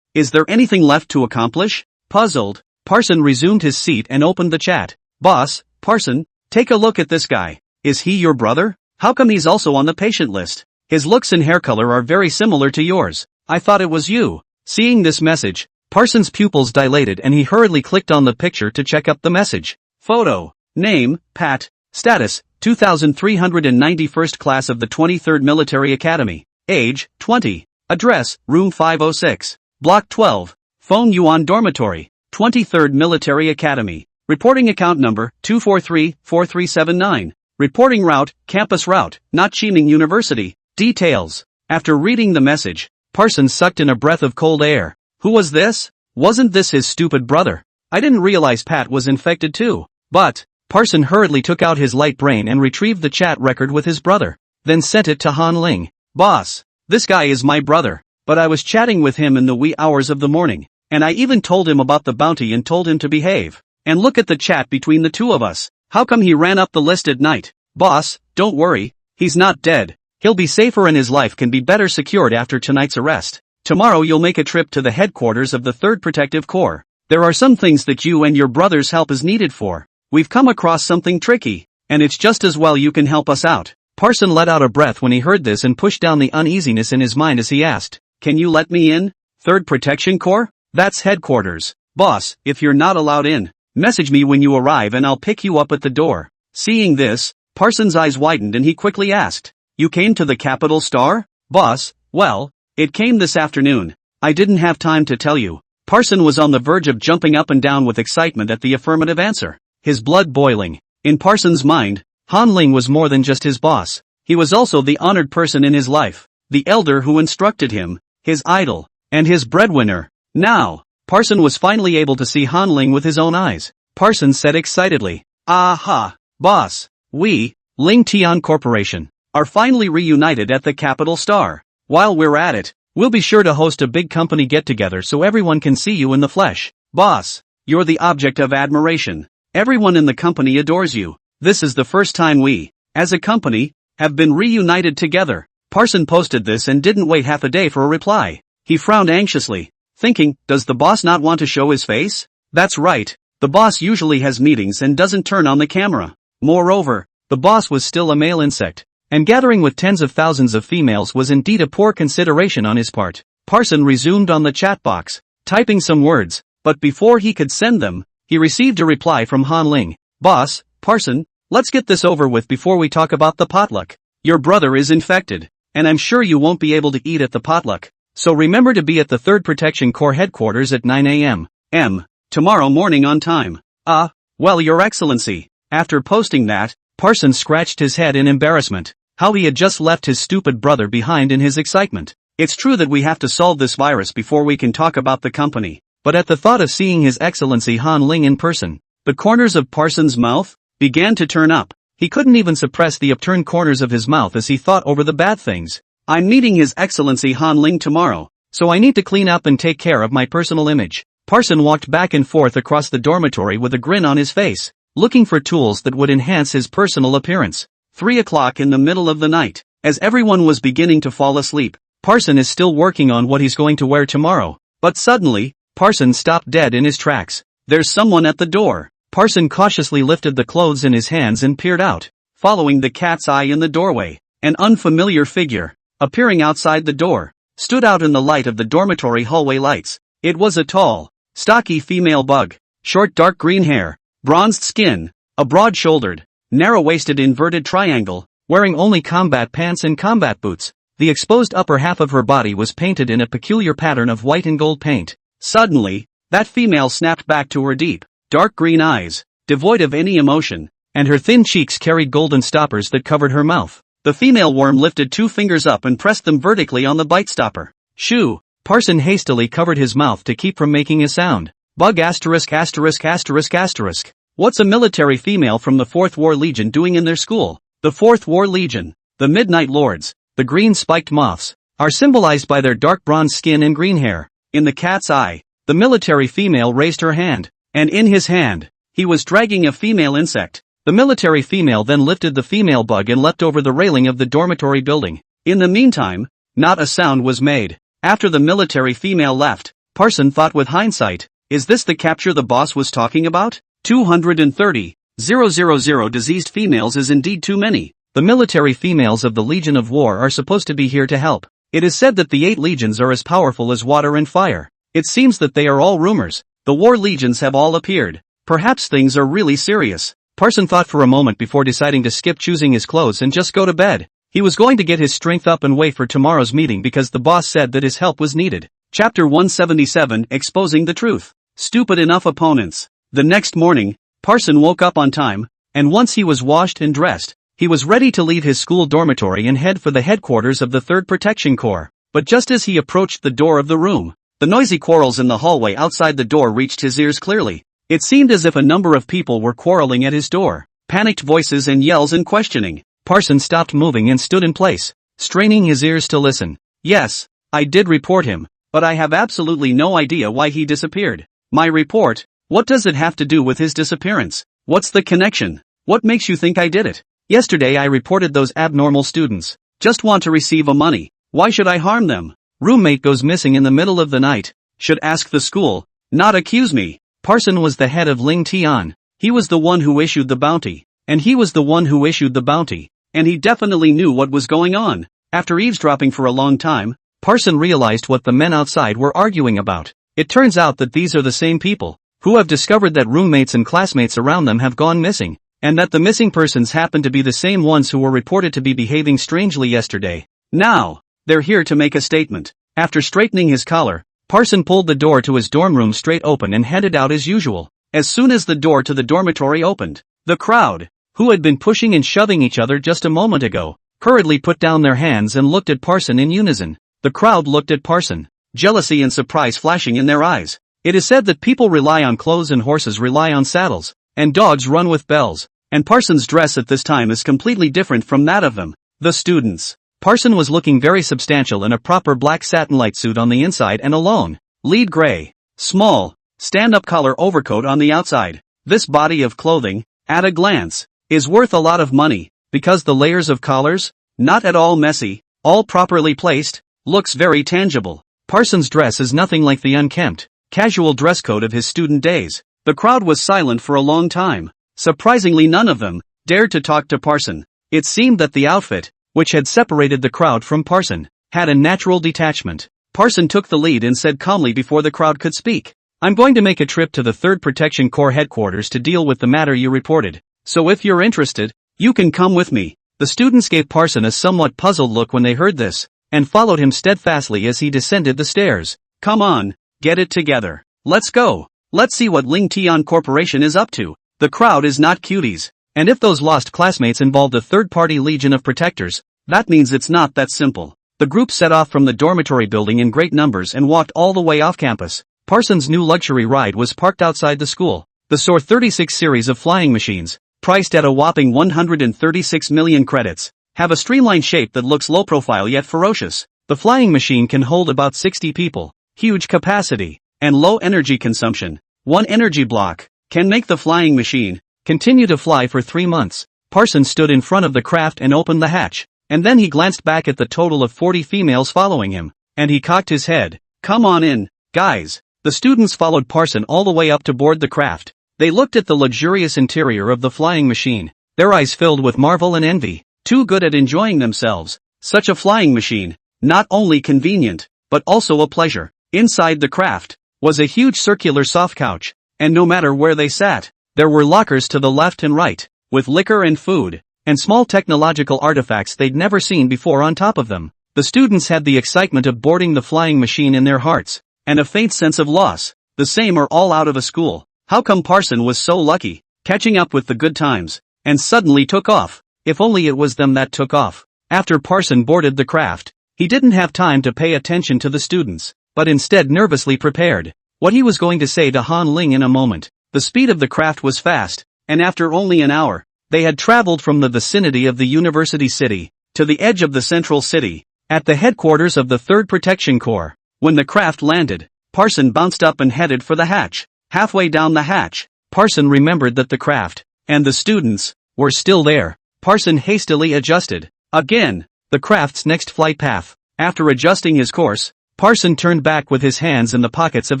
Is there anything left to accomplish? Puzzled, Parson resumed his seat and opened the chat. Boss, Parson, take a look at this guy. Is he your brother? How come he's also on the patient list? His looks and hair color are very similar to yours. I thought it was you. Seeing this message, Parson's pupils dilated and he hurriedly clicked on the picture to check up the message. Photo. Name, Pat. Status, 2391st class of the 23rd Military Academy. Age, 20. Address, room 506. Block 12. Phone Yuan Dormitory. 23rd Military Academy. Reporting account number, 243-4379. Reporting route, campus route, not Qiming University. Details. After reading the message, Parson sucked in a breath of cold air. Who was this? Wasn't this his stupid brother? I didn't realize Pat was infected too. But, Parson hurriedly took out his light brain and retrieved the chat record with his brother, then sent it to Han Ling. Boss, this guy is my brother, but I was chatting with him in the wee hours of the morning, and I even told him about the bounty and told him to behave. And look at the chat between the two of us. How come he ran up the list at night? Boss, don't worry, he's not dead. He'll be safer and his life can be better secured after tonight's arrest. Tomorrow you'll make a trip to the headquarters of the 3rd Protective Corps. There are some things that you and your brother's help is needed for. We've come across something tricky, and it's just as well you can help us out. Parson let out a breath when he heard this and pushed down the uneasiness in his mind as he asked, "Can you let me in? 3rd Protection Corps? That's headquarters. Boss, if you're not allowed in, message me when you arrive and I'll pick you up at the door." Seeing this, Parson's eyes widened and he quickly asked, "You came to the Capital Star? Boss, well, it came this afternoon. I didn't have time to tell you." Parson was on the verge of jumping up and down with excitement at the affirmative answer, his blood boiling. In Parson's mind, Han Ling was more than just his boss. He was also the honored person in his life, the elder who instructed him, his idol, and his breadwinner. Now, Parson was finally able to see Han Ling with his own eyes. Parson said excitedly, "Aha, boss, we, Ling Tian Corporation, are finally reunited at the Capital Star. While we're at it, we'll be sure to host a big company get-together so everyone can see you in the flesh. Boss, you're the object of admiration. Everyone in the company adores you. This is the first time we, as a company, have been reunited together. Parson posted this and didn't wait half a day for a reply. He frowned anxiously, thinking, does the boss not want to show his face? That's right, the boss usually has meetings and doesn't turn on the camera. Moreover, the boss was still a male insect, and gathering with tens of thousands of females was indeed a poor consideration on his part. Parson resumed on the chat box, typing some words, but before he could send them, he received a reply from Han Ling. Boss, Parson, let's get this over with before we talk about the potluck. Your brother is infected, and I'm sure you won't be able to eat at the potluck. So remember to be at the 3rd Protection Corps headquarters at 9 a.m. tomorrow morning on time. Well, Your Excellency. After posting that, Parson scratched his head in embarrassment. How he had just left his stupid brother behind in his excitement. It's true that we have to solve this virus before we can talk about the company. But at the thought of seeing His Excellency Han Ling in person, the corners of Parson's mouth began to turn up. He couldn't even suppress the upturned corners of his mouth as he thought over the bad things. I'm meeting His Excellency Han Ling tomorrow, so I need to clean up and take care of my personal image. Parson walked back and forth across the dormitory with a grin on his face, looking for tools that would enhance his personal appearance. 3 o'clock in the middle of the night, as everyone was beginning to fall asleep. Parson is still working on what he's going to wear tomorrow, but suddenly, Parson stopped dead in his tracks. There's someone at the door. Parson cautiously lifted the clothes in his hands and peered out, following the cat's eye in the doorway. An unfamiliar figure, appearing outside the door, stood out in the light of the dormitory hallway lights. It was a tall, stocky female bug, short dark green hair, bronzed skin, a broad-shouldered, narrow-waisted inverted triangle, wearing only combat pants and combat boots. The exposed upper half of her body was painted in a peculiar pattern of white and gold paint. Suddenly, that female snapped back to her deep, dark green eyes, devoid of any emotion, and her thin cheeks carried golden stoppers that covered her mouth. The female worm lifted 2 fingers up and pressed them vertically on the bite stopper. Shoo! Parson hastily covered his mouth to keep from making a sound. Bug asterisk asterisk asterisk asterisk. What's a military female from the 4th War Legion doing in their school? The 4th War Legion, the Midnight Lords, the green spiked moths, are symbolized by their dark bronze skin and green hair. In the cat's eye, the military female raised her hand, and in his hand, he was dragging a female insect. The military female then lifted the female bug and leapt over the railing of the dormitory building. In the meantime, not a sound was made. After the military female left, Parson thought with hindsight, is this the capture the boss was talking about? 230,000 diseased females is indeed too many. The military females of the Legion of War are supposed to be here to help. It is said that the 8 legions are as powerful as water and fire. It seems that they are all rumors. The war legions have all appeared. Perhaps things are really serious. Parson thought for a moment before deciding to skip choosing his clothes and just go to bed. He was going to get his strength up and wait for tomorrow's meeting because the boss said that his help was needed. Chapter 177, Exposing the Truth. Stupid enough opponents. The next morning, Parson woke up on time, and once he was washed and dressed, he was ready to leave his school dormitory and head for the headquarters of the 3rd Protection Corps. But just as he approached the door of the room, the noisy quarrels in the hallway outside the door reached his ears clearly. It seemed as if a number of people were quarreling at his door. Panicked voices and yells and questioning. Parson stopped moving and stood in place, straining his ears to listen. Yes, I did report him, but I have absolutely no idea why he disappeared. My report? What does it have to do with his disappearance? What's the connection? What makes you think I did it? Yesterday I reported those abnormal students. Just want to receive a money. Why should I harm them? Roommate goes missing in the middle of the night. Should ask the school, not accuse me. Parson was the head of Ling Tian. He was the one who issued the bounty. And he was the one who issued the bounty. And he definitely knew what was going on. After eavesdropping for a long time, Parson realized what the men outside were arguing about. It turns out that these are the same people who have discovered that roommates and classmates around them have gone missing, and that the missing persons happen to be the same ones who were reported to be behaving strangely yesterday. Now, they're here to make a statement. After straightening his collar, Parson pulled the door to his dorm room straight open and headed out as usual. As soon as the door to the dormitory opened, the crowd, who had been pushing and shoving each other just a moment ago, hurriedly put down their hands and looked at Parson in unison. The crowd looked at Parson, jealousy and surprise flashing in their eyes. It is said that people rely on clothes and horses rely on saddles, and dogs run with bells. And Parson's dress at this time is completely different from that of them, the students. Parson was looking very substantial in a proper black satin light suit on the inside and a long, lead gray, small, stand-up collar overcoat on the outside. This body of clothing, at a glance, is worth a lot of money. Because the layers of collars? Not at all messy, all properly placed, looks very tangible. Parsons' dress is nothing like the unkempt, casual dress code of his student days. The crowd was silent for a long time. Surprisingly, none of them dared to talk to Parson. It seemed that the outfit, which had separated the crowd from Parson, had a natural detachment. Parson took the lead and said calmly before the crowd could speak, "I'm going to make a trip to the 3rd Protection Corps headquarters to deal with the matter you reported. So if you're interested, you can come with me." The students gave Parson a somewhat puzzled look when they heard this, and followed him steadfastly as he descended the stairs. "Come on, get it together. Let's go. Let's see what Ling Tian Corporation is up to." The crowd is not cuties, and if those lost classmates involved a third-party legion of protectors, that means it's not that simple. The group set off from the dormitory building in great numbers and walked all the way off campus. Parsons' new luxury ride was parked outside the school. The SOAR 36 series of flying machines, priced at a whopping 136 million credits, have a streamlined shape that looks low-profile yet ferocious. The flying machine can hold about 60 people, huge capacity, and low energy consumption. One energy block can make the flying machine continue to fly for 3 months. Parsons stood in front of the craft and opened the hatch, and then he glanced back at the total of 40 females following him, and he cocked his head. "Come on in, guys." The students followed Parson all the way up to board the craft. They looked at the luxurious interior of the flying machine, their eyes filled with marvel and envy. Too good at enjoying themselves. Such a flying machine, not only convenient, but also a pleasure. Inside the craft was a huge circular soft couch, and no matter where they sat, there were lockers to the left and right, with liquor and food, and small technological artifacts they'd never seen before on top of them. The students had the excitement of boarding the flying machine in their hearts, and a faint sense of loss. The same are all out of a school. How come Parson was so lucky, catching up with the good times, and suddenly took off? If only it was them that took off. After Parson boarded the craft, he didn't have time to pay attention to the students, but instead nervously prepared what he was going to say to Han Ling in a moment. The speed of the craft was fast, and after only an hour, they had traveled from the vicinity of the University City to the edge of the central city, at the headquarters of the 3rd Protection Corps. When the craft landed, Parson bounced up and headed for the hatch. Halfway down the hatch, Parson remembered that the craft and the students were still there. Parson hastily adjusted again the craft's next flight path. After adjusting his course, Parson turned back with his hands in the pockets of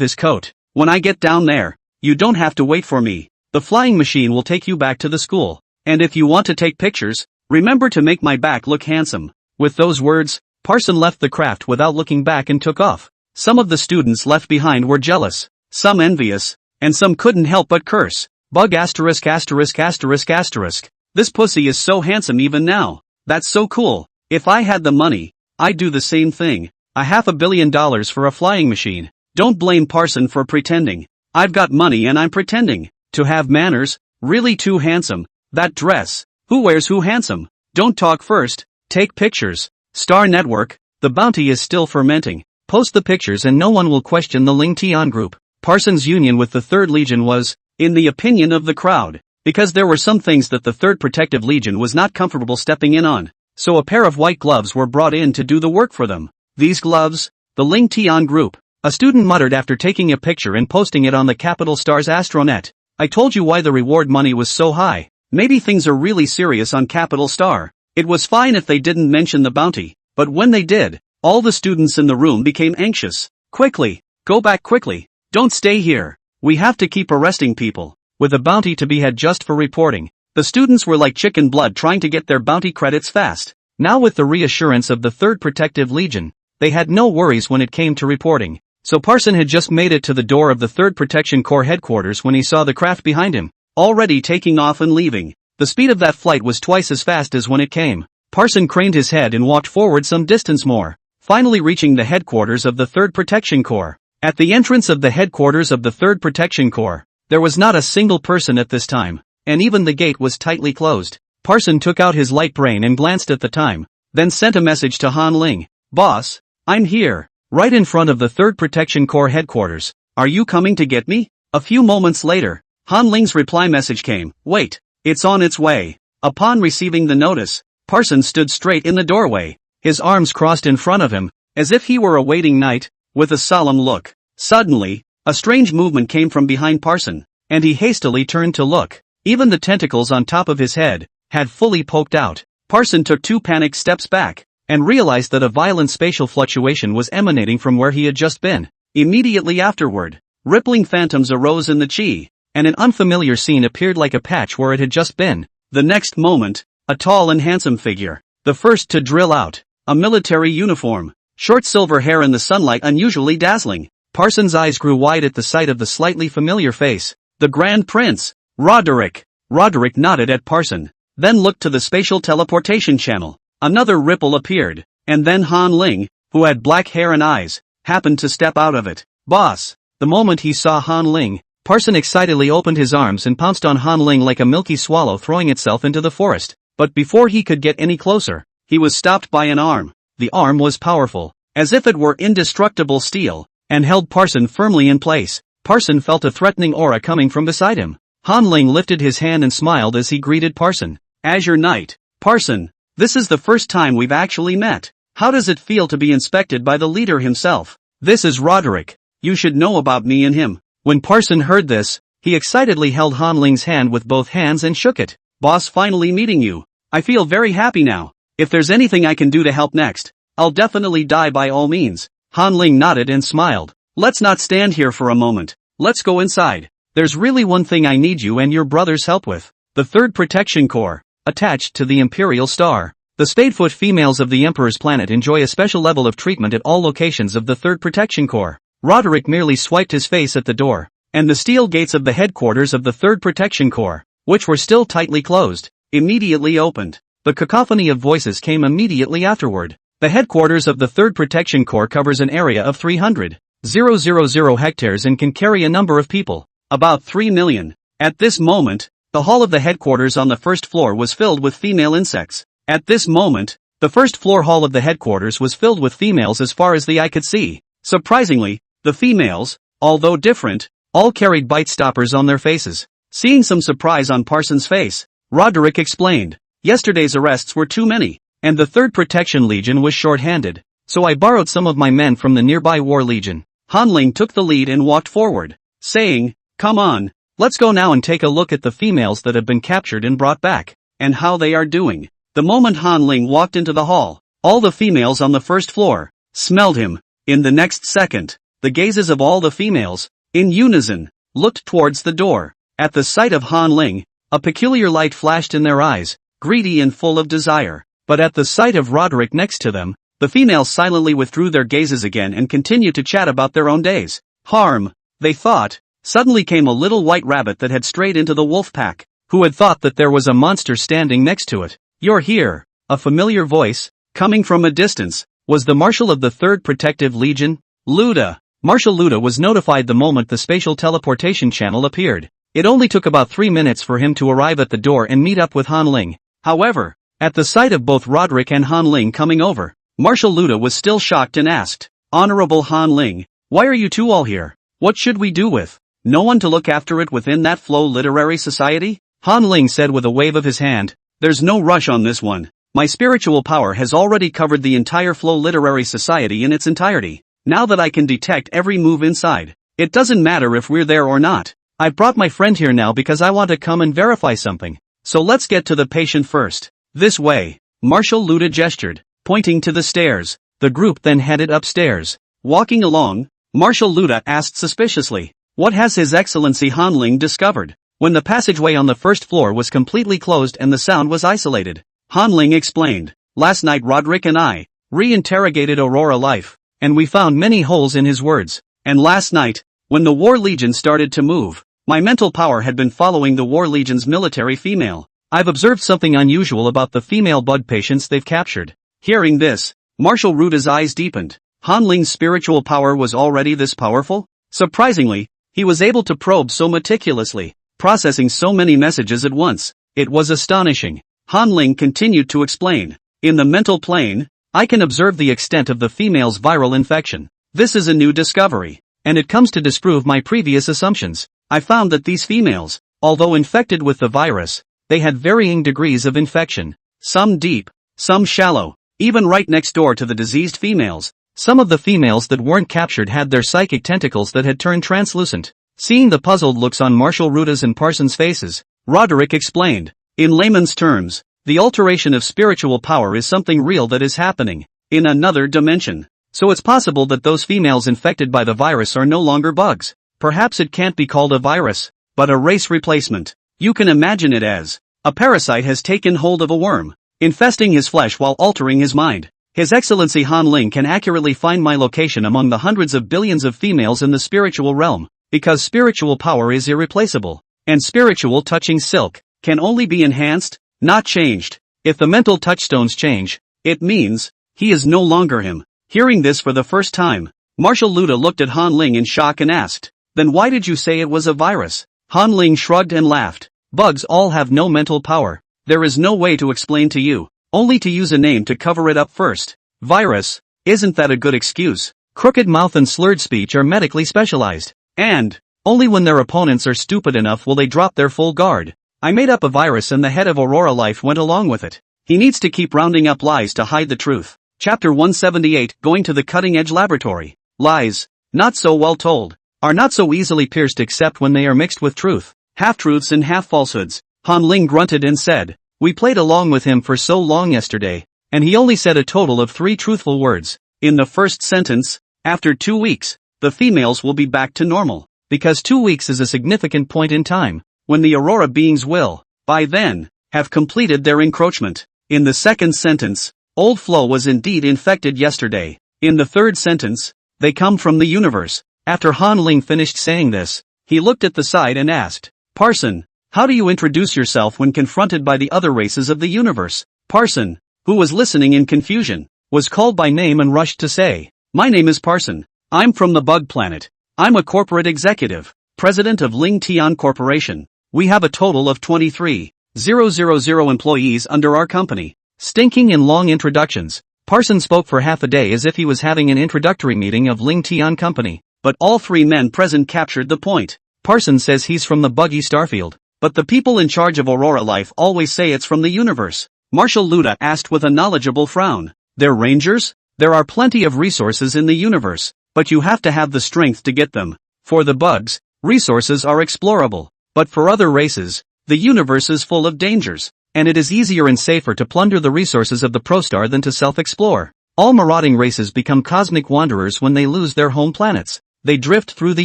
his coat. "When I get down there, you don't have to wait for me. The flying machine will take you back to the school. And if you want to take pictures, remember to make my back look handsome." With those words, Parson left the craft without looking back and took off. Some of the students left behind were jealous, some envious, and some couldn't help but curse. "Bug asterisk asterisk asterisk asterisk. This pussy is so handsome even now. That's so cool. If I had the money, I'd do the same thing. $500 million for a flying machine." Don't blame Parson for pretending. I've got money and I'm pretending to have manners. Really too handsome. That dress. Who wears who handsome? Don't talk first. Take pictures. Star Network, the bounty is still fermenting. Post the pictures and no one will question the Ling Tian group. Parsons' union with the 3rd Legion was, in the opinion of the crowd, because there were some things that the 3rd Protective Legion was not comfortable stepping in on. So a pair of white gloves were brought in to do the work for them. These gloves, the Ling Tian group. A student muttered after taking a picture and posting it on the Capital Stars Astronet. "I told you why the reward money was so high. Maybe things are really serious on Capital Star." It was fine if they didn't mention the bounty, but when they did, all the students in the room became anxious. "Quickly, go back quickly. Don't stay here. We have to keep arresting people." With a bounty to be had just for reporting, the students were like chicken blood trying to get their bounty credits fast. Now with the reassurance of the 3rd Protective Legion, they had no worries when it came to reporting. So Parson had just made it to the door of the 3rd Protection Corps headquarters when he saw the craft behind him, already taking off and leaving. The speed of that flight was twice as fast as when it came. Parson craned his head and walked forward some distance more, finally reaching the headquarters of the 3rd Protection Corps. At the entrance of the headquarters of the 3rd Protection Corps, there was not a single person at this time, and even the gate was tightly closed. Parson took out his light brain and glanced at the time, then sent a message to Han Ling. "Boss, I'm here, right in front of the 3rd Protection Corps headquarters. Are you coming to get me?" A few moments later, Han Ling's reply message came. "Wait, it's on its way." Upon receiving the notice, Parson stood straight in the doorway, his arms crossed in front of him, as if he were awaiting night, with a solemn look. Suddenly, a strange movement came from behind Parson, and he hastily turned to look. Even the tentacles on top of his head had fully poked out. Parson took 2 panicked steps back, and realized that a violent spatial fluctuation was emanating from where he had just been. Immediately afterward, rippling phantoms arose in the chi, and an unfamiliar scene appeared like a patch where it had just been. The next moment, a tall and handsome figure, the first to drill out, a military uniform, short silver hair in the sunlight unusually dazzling. Parson's eyes grew wide at the sight of the slightly familiar face. The Grand Prince, Roderick. Roderick nodded at Parson, then looked to the spatial teleportation channel. Another ripple appeared, and then Han Ling, who had black hair and eyes, happened to step out of it. Boss! The moment he saw Han Ling, Parson excitedly opened his arms and pounced on Han Ling like a milky swallow throwing itself into the forest. But before he could get any closer, he was stopped by an arm. The arm was powerful, as if it were indestructible steel, and held Parson firmly in place. Parson felt a threatening aura coming from beside him. Han Ling lifted his hand and smiled as he greeted Parson. Azure Knight. Parson, this is the first time we've actually met. How does it feel to be inspected by the leader himself? This is Roderick. You should know about me and him. When Parson heard this, he excitedly held Han Ling's hand with both hands and shook it. Boss, finally meeting you. I feel very happy now. If there's anything I can do to help next, I'll definitely die by all means. Han Ling nodded and smiled. Let's not stand here for a moment. Let's go inside. There's really one thing I need you and your brother's help with. The 3rd Protection Corps, attached to the Imperial Star. The Spadefoot females of the Emperor's planet enjoy a special level of treatment at all locations of the 3rd Protection Corps. Roderick merely swiped his face at the door, and the steel gates of the headquarters of the 3rd Protection Corps, which were still tightly closed, immediately opened. The cacophony of voices came immediately afterward. The headquarters of the 3rd Protection Corps covers an area of 300,000 hectares and can carry a number of people, about 3 million. At this moment, the hall of the headquarters on the 1st floor was filled with female insects. At this moment, the 1st floor hall of the headquarters was filled with females as far as the eye could see. Surprisingly, the females, although different, all carried bite stoppers on their faces. Seeing some surprise on Parson's face, Roderick explained, yesterday's arrests were too many, and the 3rd Protection Legion was short-handed, so I borrowed some of my men from the nearby War Legion. Han Ling took the lead and walked forward, saying, come on, let's go now and take a look at the females that have been captured and brought back, and how they are doing. The moment Han Ling walked into the hall, all the females on the 1st floor smelled him. In the next second, the gazes of all the females, in unison, looked towards the door. At the sight of Han Ling, a peculiar light flashed in their eyes, greedy and full of desire. But at the sight of Roderick next to them, the females silently withdrew their gazes again and continued to chat about their own days. Harm, they thought. Suddenly came a little white rabbit that had strayed into the wolf pack, who had thought that there was a monster standing next to it. You're here. A familiar voice, coming from a distance, was the Marshal of the 3rd Protective Legion, Luda. Marshal Luda was notified the moment the spatial teleportation channel appeared. It only took about 3 minutes for him to arrive at the door and meet up with Han Ling. However, at the sight of both Roderick and Han Ling coming over, Marshal Luda was still shocked and asked, Honorable Han Ling, why are you two all here? What should we do with? No one to look after it within that Flow Literary Society? Han Ling said with a wave of his hand, there's no rush on this one. My spiritual power has already covered the entire Flow Literary Society in its entirety. Now that I can detect every move inside, it doesn't matter if we're there or not. I brought my friend here now because I want to come and verify something. So let's get to the patient first. This way. Marshal Luda gestured, pointing to the stairs. The group then headed upstairs. Walking along, Marshal Luda asked suspiciously, what has His Excellency Han Ling discovered? When the passageway on the 1st floor was completely closed and the sound was isolated, Han Ling explained, last night Roderick and I re-interrogated Aurora Life, and we found many holes in his words. And last night, when the War Legion started to move, my mental power had been following the War Legion's military female. I've observed something unusual about the female bud patients they've captured. Hearing this, Marshal Luda's eyes deepened. Han Ling's spiritual power was already this powerful? Surprisingly, he was able to probe so meticulously, processing so many messages at once. It was astonishing. Han Ling continued to explain. In the mental plane, I can observe the extent of the female's viral infection. This is a new discovery, and it comes to disprove my previous assumptions. I found that these females, although infected with the virus, they had varying degrees of infection. Some deep, some shallow, even right next door to the diseased females. Some of the females that weren't captured had their psychic tentacles that had turned translucent. Seeing the puzzled looks on Marshal Ruda's and Parsons' faces, Roderick explained, In layman's terms, the alteration of spiritual power is something real that is happening in another dimension. So it's possible that those females infected by the virus are no longer bugs. Perhaps it can't be called a virus, but a race replacement. You can imagine it as a parasite has taken hold of a worm, infesting his flesh while altering his mind. His Excellency Han Ling can accurately find my location among the hundreds of billions of females in the spiritual realm, because spiritual power is irreplaceable, and spiritual touching silk can only be enhanced, not changed. If the mental touchstones change, it means he is no longer him. Hearing this for the first time, Marshal Luda looked at Han Ling in shock and asked, "Then why did you say it was a virus?" Han Ling shrugged and laughed. "Bugs all have no mental power. There is no way to explain to you, only to use a name to cover it up first. Virus, isn't that a good excuse? Crooked mouth and slurred speech are medically specialized, and only when their opponents are stupid enough will they drop their full guard. I made up a virus and the head of Aurora Life went along with it. He needs to keep rounding up lies to hide the truth." Chapter 178, Going to the Cutting-Edge Laboratory. Lies, not so well told, are not so easily pierced except when they are mixed with truth. Half-truths and half-falsehoods. Han Ling grunted and said, "We played along with him for so long yesterday, and he only said a total of 3 truthful words. In the first sentence, after 2 weeks, the females will be back to normal, because 2 weeks is a significant point in time, when the Aurora beings will, by then, have completed their encroachment. In the second sentence, Old Flo was indeed infected yesterday. In the third sentence, they come from the universe." After Han Ling finished saying this, he looked at the side and asked, "Parson, how do you introduce yourself when confronted by the other races of the universe?" Parson, who was listening in confusion, was called by name and rushed to say, "My name is Parson. I'm from the Bug Planet. I'm a corporate executive, president of Ling Tian Corporation. We have a total of 23,000 employees under our company." Stinking in long introductions, Parson spoke for half a day as if he was having an introductory meeting of Ling Tian Company, but all 3 men present captured the point. Parson says he's from the buggy starfield, but the people in charge of Aurora Life always say it's from the universe. Marshal Luda asked with a knowledgeable frown. "They're rangers? There are plenty of resources in the universe, but you have to have the strength to get them. For the bugs, resources are explorable, but for other races, the universe is full of dangers, and it is easier and safer to plunder the resources of the prostar than to self-explore. All marauding races become cosmic wanderers when they lose their home planets. They drift through the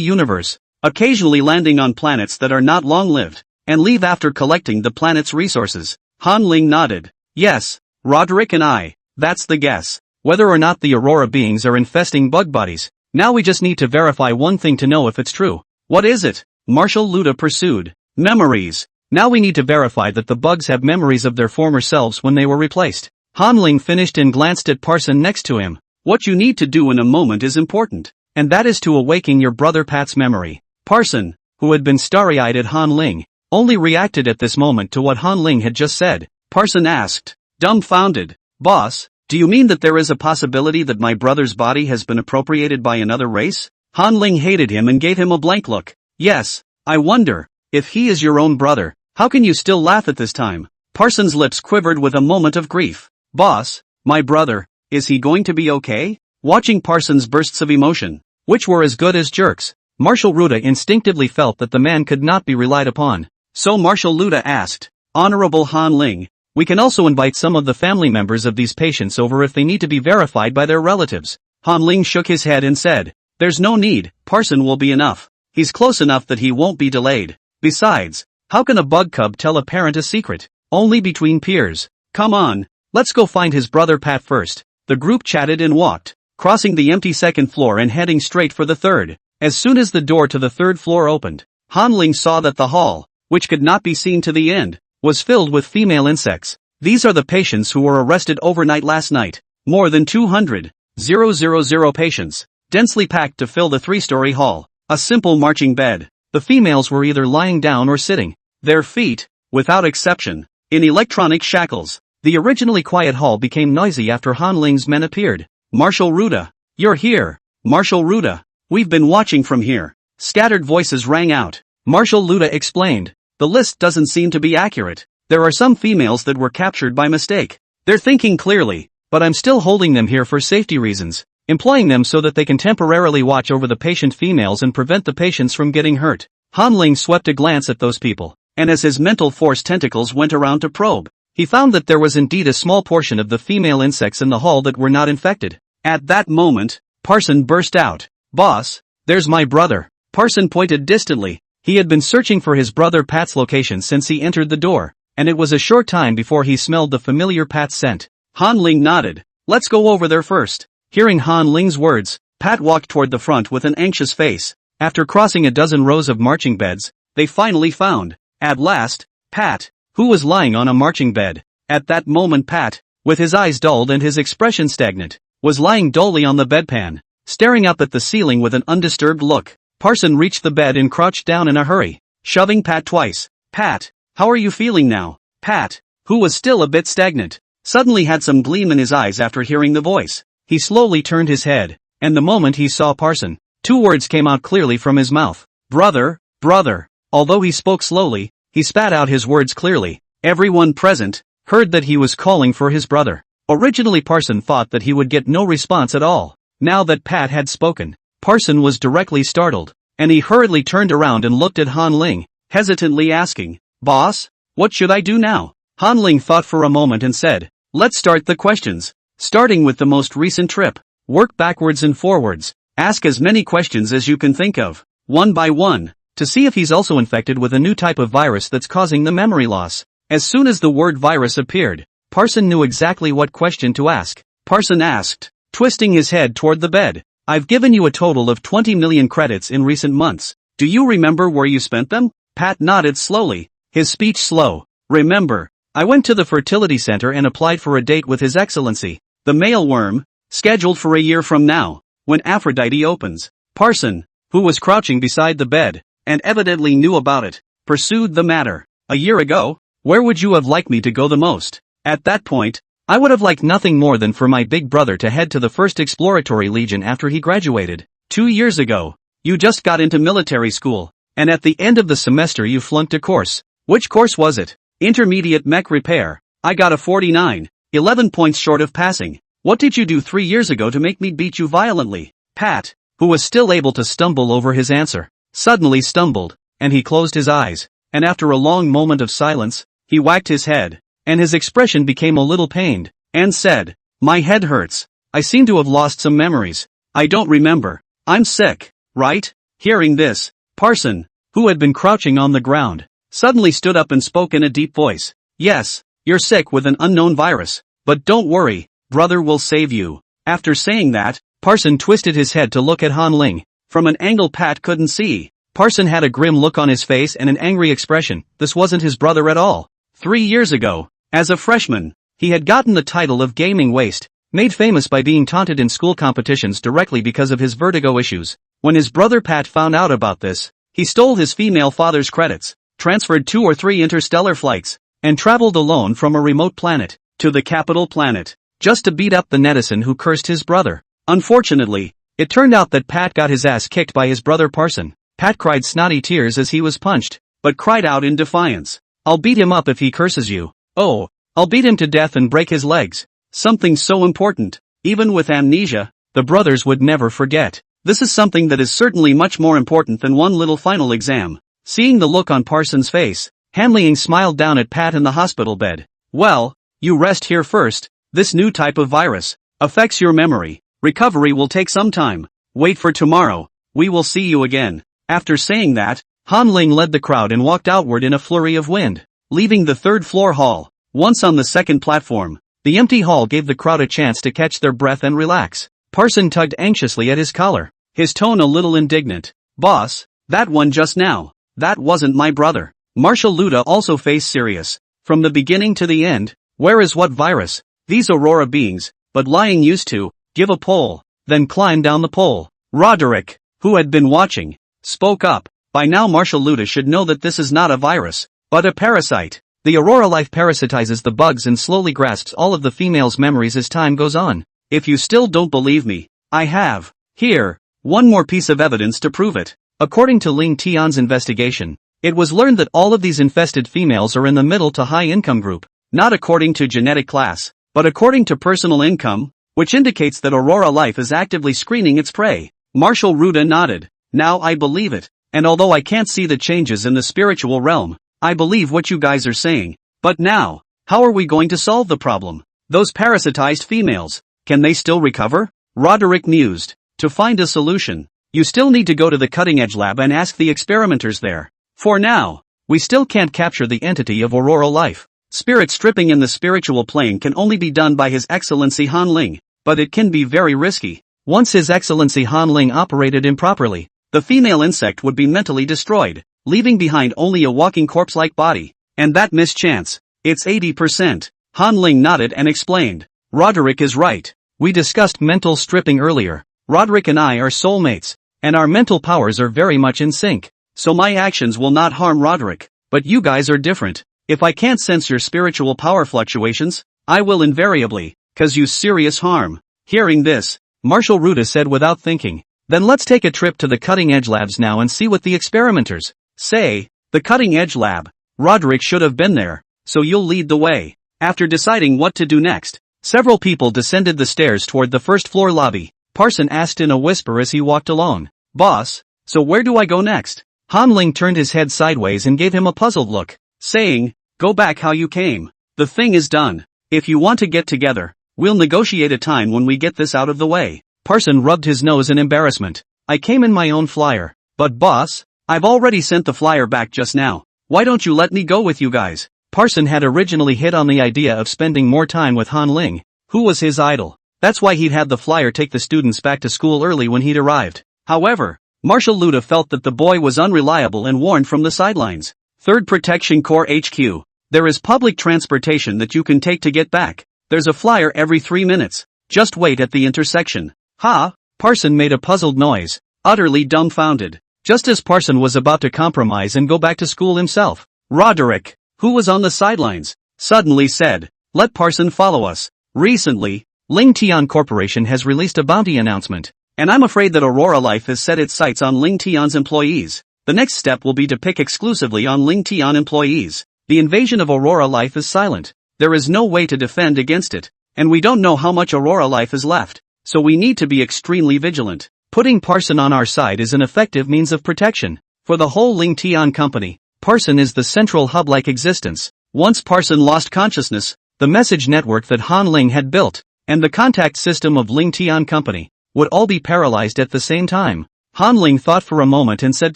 universe, occasionally landing on planets that are not long-lived, and leave after collecting the planet's resources." Han Ling nodded. "Yes, Roderick and I, that's the guess. Whether or not the Aurora beings are infesting bug bodies, now we just need to verify one thing to know if it's true." "What is it?" Marshal Luda pursued. "Memories. Now we need to verify that the bugs have memories of their former selves when they were replaced." Han Ling finished and glanced at Parson next to him. "What you need to do in a moment is important, and that is to awaken your brother Pat's memory." Parson, who had been starry-eyed at Han Ling, only reacted at this moment to what Han Ling had just said. Parson asked, dumbfounded, "Boss, do you mean that there is a possibility that my brother's body has been appropriated by another race?" Han Ling hated him and gave him a blank look. "Yes, I wonder, if he is your own brother, how can you still laugh at this time?" Parson's lips quivered with a moment of grief. "Boss, my brother, is he going to be okay?" Watching Parson's bursts of emotion, which were as good as jerks, Marshal Ruda instinctively felt that the man could not be relied upon. So Marshal Luda asked, "Honorable Han Ling, we can also invite some of the family members of these patients over if they need to be verified by their relatives." Han Ling shook his head and said, "There's no need, Parson will be enough. He's close enough that he won't be delayed. Besides, how can a bug cub tell a parent a secret? Only between peers. Come on, let's go find his brother Pat first." The group chatted and walked, crossing the empty second floor and heading straight for the third. As soon as the door to the third floor opened, Han Ling saw that the hall, which could not be seen to the end, was filled with female insects. These are the patients who were arrested overnight last night. More than 200,000 patients, densely packed to fill the 3-story hall. A simple marching bed. The females were either lying down or sitting, their feet, without exception, in electronic shackles. The originally quiet hall became noisy after Han Ling's men appeared. "Marshal Ruda, you're here. Marshal Ruda, we've been watching from here." Scattered voices rang out. Marshal Luda explained, "The list doesn't seem to be accurate. There are some females that were captured by mistake. They're thinking clearly, but I'm still holding them here for safety reasons, employing them so that they can temporarily watch over the patient females and prevent the patients from getting hurt." Han Ling swept a glance at those people, and as his mental force tentacles went around to probe, he found that there was indeed a small portion of the female insects in the hall that were not infected. At that moment, Parson burst out, "Boss, there's my brother." Parson pointed distantly. He had been searching for his brother Pat's location since he entered the door, and it was a short time before he smelled the familiar Pat scent. Han Ling nodded. "Let's go over there first." Hearing Han Ling's words, Pat walked toward the front with an anxious face. After crossing a dozen rows of marching beds, they finally found, at last, Pat, who was lying on a marching bed. At that moment Pat, with his eyes dulled and his expression stagnant, was lying dully on the bedpan, staring up at the ceiling with an undisturbed look. Parson reached the bed and crouched down in a hurry, shoving Pat twice. "Pat, how are you feeling now?" Pat, who was still a bit stagnant, suddenly had some gleam in his eyes after hearing the voice. He slowly turned his head, and the moment he saw Parson, two words came out clearly from his mouth. "Brother, brother." Although he spoke slowly, he spat out his words clearly. Everyone present heard that he was calling for his brother. Originally Parson thought that he would get no response at all. Now that Pat had spoken, Parson was directly startled, and he hurriedly turned around and looked at Han Ling, hesitantly asking, "Boss, what should I do now?" Han Ling thought for a moment and said, "Let's start the questions. Starting with the most recent trip. Work backwards and forwards. Ask as many questions as you can think of, one by one, to see if he's also infected with a new type of virus that's causing the memory loss." As soon as the word virus appeared, Parson knew exactly what question to ask. Parson asked, twisting his head toward the bed, "I've given you a total of 20 million credits in recent months. Do you remember where you spent them?" Pat nodded slowly, his speech slow. "Remember, I went to the fertility center and applied for a date with His Excellency, the male worm, scheduled for a year from now, when Aphrodite opens." Parson, who was crouching beside the bed, and evidently knew about it, pursued the matter. "A year ago? Where would you have liked me to go the most?" At that point, I would have liked nothing more than for my big brother to head to the 1st Exploratory Legion after he graduated. 2 years ago, you just got into military school, and at the end of the semester you flunked a course. Which course was it? Intermediate mech repair. I got a 49, 11 points short of passing. What did you do 3 years ago to make me beat you violently? Pat, who was still able to stumble over his answer, suddenly stumbled, and he closed his eyes, and after a long moment of silence, he whacked his head, and his expression became a little pained, and said, "My head hurts. I seem to have lost some memories. I don't remember. I'm sick, right?" Hearing this, Parson, who had been crouching on the ground, suddenly stood up and spoke in a deep voice. "Yes, you're sick with an unknown virus, but don't worry, brother will save you." After saying that, Parson twisted his head to look at Han Ling. From an angle Pat couldn't see, Parson had a grim look on his face and an angry expression. This wasn't his brother at all. 3 years ago, as a freshman, he had gotten the title of gaming waste, made famous by being taunted in school competitions directly because of his vertigo issues. When his brother Pat found out about this, he stole his female father's credits, transferred 2 or 3 interstellar flights, and traveled alone from a remote planet to the capital planet, just to beat up the netizen who cursed his brother. Unfortunately, it turned out that Pat got his ass kicked by his brother Parson. Pat cried snotty tears as he was punched, but cried out in defiance, "I'll beat him up if he curses you. Oh, I'll beat him to death and break his legs." Something so important, even with amnesia, the brothers would never forget. This is something that is certainly much more important than one little final exam. Seeing the look on Parson's face, Han Ling smiled down at Pat in the hospital bed. "Well, you rest here first. This new type of virus affects your memory. Recovery will take some time. Wait for tomorrow. We will see you again." After saying that, Han Ling led the crowd and walked outward in a flurry of wind, leaving the 3rd floor hall. Once on the 2nd platform, the empty hall gave the crowd a chance to catch their breath and relax. Parson tugged anxiously at his collar, his tone a little indignant. "Boss, that one just now, that wasn't my brother." Marshal Luda also faced serious. From the beginning to the end, where is what virus? These Aurora beings, but lying used to, give a pole, then climb down the pole. Roderick, who had been watching, spoke up. By now Marshal Luda should know that this is not a virus, but a parasite. The Aurora life parasitizes the bugs and slowly grasps all of the female's memories as time goes on. If you still don't believe me, I have, here, one more piece of evidence to prove it. According to Ling Tian's investigation, it was learned that all of these infested females are in the middle to high income group, not according to genetic class, but according to personal income, which indicates that Aurora life is actively screening its prey. Marshal Ruda nodded. "Now I believe it. And although I can't see the changes in the spiritual realm, I believe what you guys are saying. But now, how are we going to solve the problem? Those parasitized females, can they still recover? Roderick mused. To find a solution, you still need to go to the cutting-edge lab and ask the experimenters there. For now, we still can't capture the entity of Aurora life. Spirit stripping in the spiritual plane can only be done by His Excellency Han Ling, but it can be very risky. Once His Excellency Han Ling operated improperly, the female insect would be mentally destroyed, leaving behind only a walking corpse-like body. And that mischance, it's 80%. Han Ling nodded and explained. Roderick is right. We discussed mental stripping earlier. Roderick and I are soulmates, and our mental powers are very much in sync. So my actions will not harm Roderick, but you guys are different. If I can't sense your spiritual power fluctuations, I will invariably, cause you serious harm. Hearing this, Marshal Ruda said without thinking. Then let's take a trip to the cutting-edge labs now and see what the experimenters say. The cutting-edge lab. Roderick should have been there, so you'll lead the way. After deciding what to do next, several people descended the stairs toward the first-floor lobby. Parson asked in a whisper as he walked along. Boss, so where do I go next? Han Ling turned his head sideways and gave him a puzzled look, saying, go back how you came. The thing is done. If you want to get together, we'll negotiate a time when we get this out of the way. Parson rubbed his nose in embarrassment. I came in my own flyer. But boss, I've already sent the flyer back just now. Why don't you let me go with you guys? Parson had originally hit on the idea of spending more time with Han Ling, who was his idol. That's why he'd had the flyer take the students back to school early when he'd arrived. However, Marshal Luda felt that the boy was unreliable and warned from the sidelines. 3rd Protection Corps HQ. There is public transportation that you can take to get back. There's a flyer every 3 minutes. Just wait at the intersection. Ha! Parson made a puzzled noise, utterly dumbfounded. Just as Parson was about to compromise and go back to school himself, Roderick, who was on the sidelines, suddenly said, let Parson follow us. Recently, Ling Tian Corporation has released a bounty announcement, and I'm afraid that Aurora Life has set its sights on Ling Tian's employees. The next step will be to pick exclusively on Ling Tian employees. The invasion of Aurora Life is silent. There is no way to defend against it, and we don't know how much Aurora Life is left, so we need to be extremely vigilant. Putting Parson on our side is an effective means of protection. For the whole Ling Tian company, Parson is the central hub-like existence. Once Parson lost consciousness, the message network that Han Ling had built, and the contact system of Ling Tian company, would all be paralyzed at the same time. Han Ling thought for a moment and said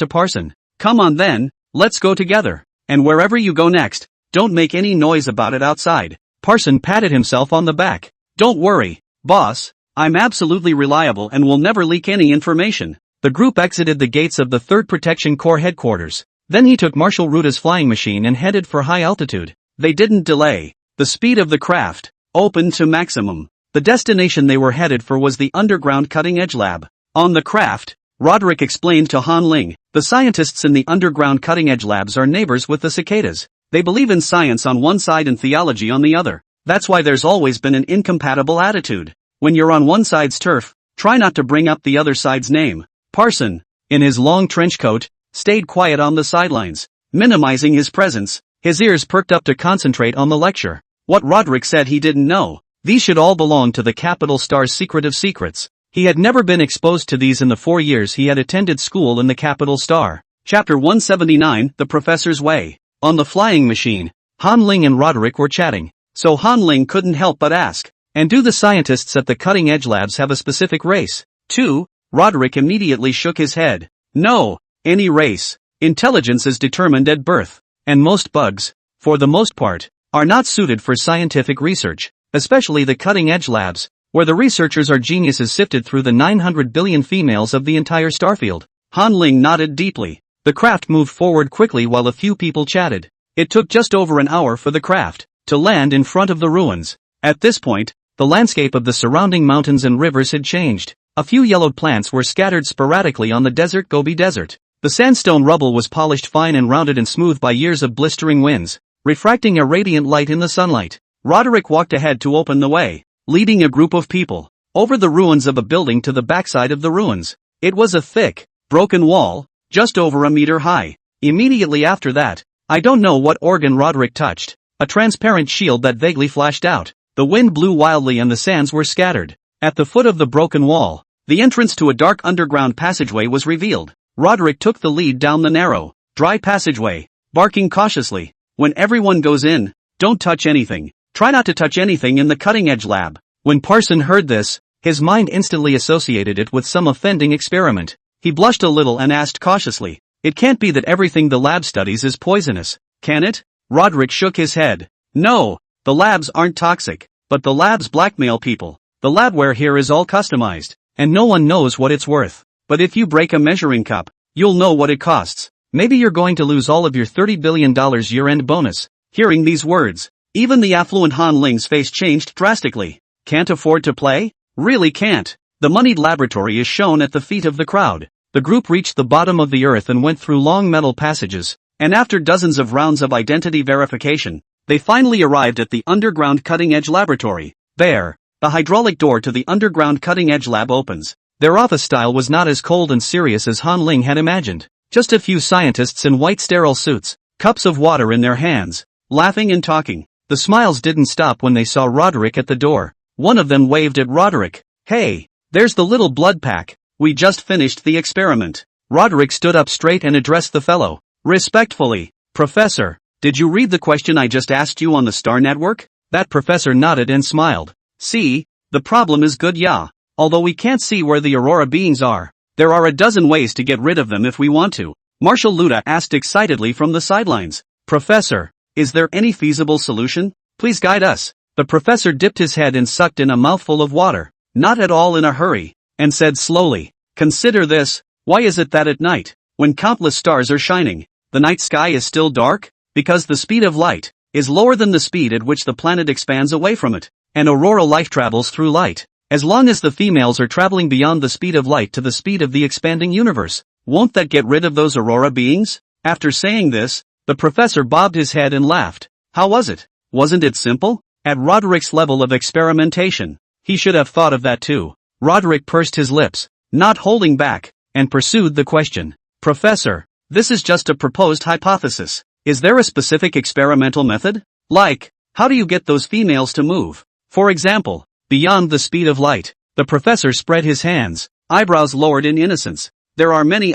to Parson, come on then, let's go together. And wherever you go next, don't make any noise about it outside. Parson patted himself on the back. Don't worry, boss, I'm absolutely reliable and will never leak any information. The group exited the gates of the 3rd Protection Corps headquarters. Then he took Marshal Ruda's flying machine and headed for high altitude. They didn't delay. The speed of the craft opened to maximum. The destination they were headed for was the underground cutting-edge lab. On the craft, Roderick explained to Han Ling, the scientists in the underground cutting-edge labs are neighbors with the cicadas. They believe in science on one side and theology on the other. That's why there's always been an incompatible attitude. When you're on one side's turf, try not to bring up the other side's name. Parson, in his long trench coat, stayed quiet on the sidelines, minimizing his presence. His ears perked up to concentrate on the lecture. What Roderick said he didn't know. These should all belong to the Capital Star's secret of secrets. He had never been exposed to these in the 4 years he had attended school in the Capital Star. Chapter 179, The Professor's Way. On the flying machine, Han Ling and Roderick were chatting, so Han Ling couldn't help but ask, and do the scientists at the cutting-edge labs have a specific race, too? Roderick immediately shook his head. No, any race. Intelligence is determined at birth, and most bugs, for the most part, are not suited for scientific research, especially the cutting-edge labs, where the researchers are geniuses sifted through the 900 billion females of the entire starfield. Han Ling nodded deeply. The craft moved forward quickly while a few people chatted. It took just over an hour for the craft to land in front of the ruins. At this point, the landscape of the surrounding mountains and rivers had changed. A few yellowed plants were scattered sporadically on the desert Gobi Desert. The sandstone rubble was polished fine and rounded and smooth by years of blistering winds, refracting a radiant light in the sunlight. Roderick walked ahead to open the way, leading a group of people over the ruins of a building to the backside of the ruins. It was a thick, broken wall, just over a meter high. Immediately after that, I don't know what organ Roderick touched. A transparent shield that vaguely flashed out. The wind blew wildly and the sands were scattered. At the foot of the broken wall, the entrance to a dark underground passageway was revealed. Roderick took the lead down the narrow, dry passageway. barking cautiously. When everyone goes in, don't touch anything. Try not to touch anything in the cutting-edge lab. When Parson heard this, his mind instantly associated it with some offending experiment. He blushed a little and asked cautiously, "It can't be that everything the lab studies is poisonous, can it?" Roderick shook his head. "No, the labs aren't toxic, but the labs blackmail people. The labware here is all customized, and no one knows what it's worth. But if you break a measuring cup, you'll know what it costs. Maybe you're going to lose all of your $30 billion year-end bonus." Hearing these words, even the affluent Han Ling's face changed drastically. Can't afford to play? Really can't. The moneyed laboratory is shown at the feet of the crowd. The group reached the bottom of the earth and went through long metal passages, and after dozens of rounds of identity verification, they finally arrived at the underground cutting-edge laboratory. There, the hydraulic door to the underground cutting-edge lab opens. Their office style was not as cold and serious as Han Ling had imagined. Just a few scientists in white sterile suits, cups of water in their hands, laughing and talking. The smiles didn't stop when they saw Roderick at the door. One of them waved at Roderick. "Hey, there's the little blood pack. We just finished the experiment." Roderick stood up straight and addressed the fellow respectfully. "Professor, did you read the question I just asked you on the Star Network?" That professor nodded and smiled. "See, the problem is good, yeah. Although we can't see where the Aurora beings are, there are a dozen ways to get rid of them if we want to." Marshal Luda asked excitedly from the sidelines. "Professor, is there any feasible solution? Please guide us." The professor dipped his head and sucked in a mouthful of water, not at all in a hurry, and said slowly, "Consider this. Why is it that at night, when countless stars are shining, the night sky is still dark? Because the speed of light is lower than the speed at which the planet expands away from it, and aurora life travels through light. As long as the females are traveling beyond the speed of light to the speed of the expanding universe, won't that get rid of those aurora beings?" After saying this, the professor bobbed his head and laughed. How was it? Wasn't it simple? At Roderick's level of experimentation, he should have thought of that too. Roderick pursed his lips, not holding back, and pursued the question. "Professor, this is just a proposed hypothesis. Is there a specific experimental method? Like, how do you get those females to move? For example, beyond the speed of light?" The professor spread his hands, eyebrows lowered in innocence. "There are many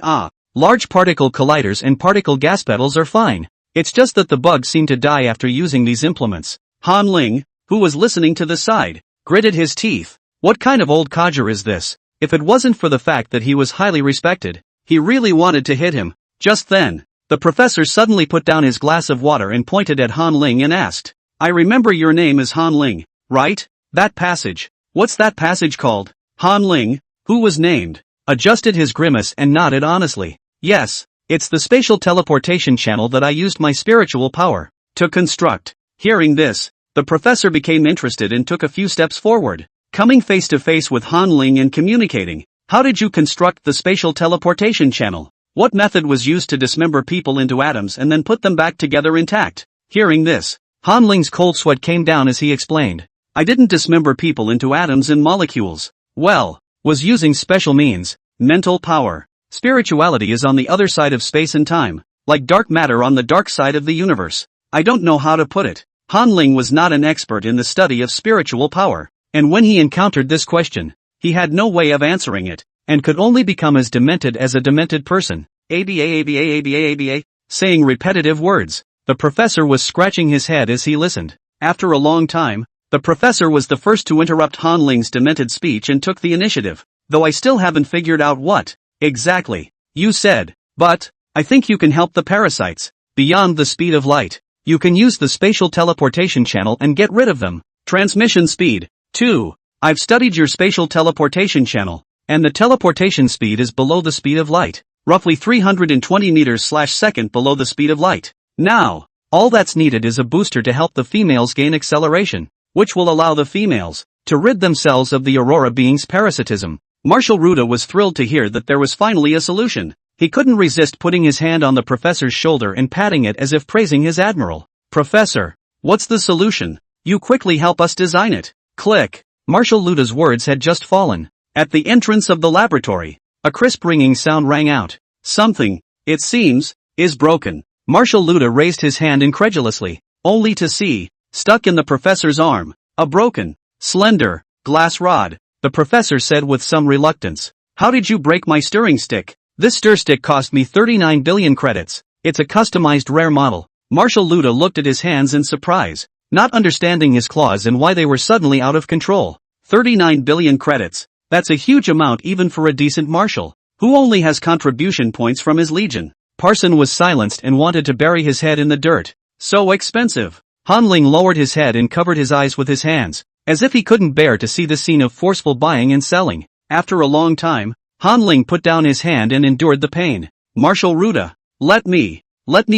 large particle colliders and particle gas pedals are fine. It's just that the bugs seem to die after using these implements." Han Ling, who was listening to the side, gritted his teeth. What kind of old codger is this? If it wasn't for the fact that he was highly respected, he really wanted to hit him. Just then, the professor suddenly put down his glass of water and pointed at Han Ling and asked, "I remember your name is Han Ling, right? That passage. What's that passage called?" Han Ling, who was named, adjusted his grimace and nodded honestly. "Yes, it's the spatial teleportation channel that I used my spiritual power to construct." Hearing this, the professor became interested and took a few steps forward, coming face to face with Han Ling and communicating. "How did you construct the spatial teleportation channel? What method was used to dismember people into atoms and then put them back together intact?" Hearing this, Han Ling's cold sweat came down as he explained. "I didn't dismember people into atoms and molecules. Was using special means, mental power. Spirituality is on the other side of space and time, like dark matter on the dark side of the universe. I don't know how to put it." Han Ling was not an expert in the study of spiritual power, and when he encountered this question, he had no way of answering it, and could only become as demented as a demented person. ABA, saying repetitive words. The professor was scratching his head as he listened. After a long time, the professor was the first to interrupt Han Ling's demented speech and took the initiative. "Though I still haven't figured out what exactly you said, but I think you can help the parasites. Beyond the speed of light, you can use the spatial teleportation channel and get rid of them. Transmission speed, 2. I've studied your spatial teleportation channel, and the teleportation speed is below the speed of light, roughly 320 meters/second below the speed of light. Now, all that's needed is a booster to help the females gain acceleration, which will allow the females to rid themselves of the Aurora being's parasitism." Marshal Ruda was thrilled to hear that there was finally a solution. He couldn't resist putting his hand on the professor's shoulder and patting it as if praising his admiral. "Professor, what's the solution? You quickly help us design it." Click. Marshal Luda's words had just fallen. At the entrance of the laboratory, a crisp ringing sound rang out. "Something, it seems, is broken." Marshal Luda raised his hand incredulously, only to see, stuck in the professor's arm, a broken, slender, glass rod. The professor said with some reluctance, "How did you break my stirring stick?" "This stir stick cost me 39 billion credits. It's a customized rare model. Marshal Luda looked at his hands in surprise, not understanding his claws and why they were suddenly out of control. 39 billion credits. That's a huge amount even for a decent marshal, who only has contribution points from his legion. Parson was silenced and wanted to bury his head in the dirt. So expensive. Han Ling lowered his head and covered his eyes with his hands, as if he couldn't bear to see the scene of forceful buying and selling. After a long time, Han Ling put down his hand and endured the pain. Marshal Ruda, let me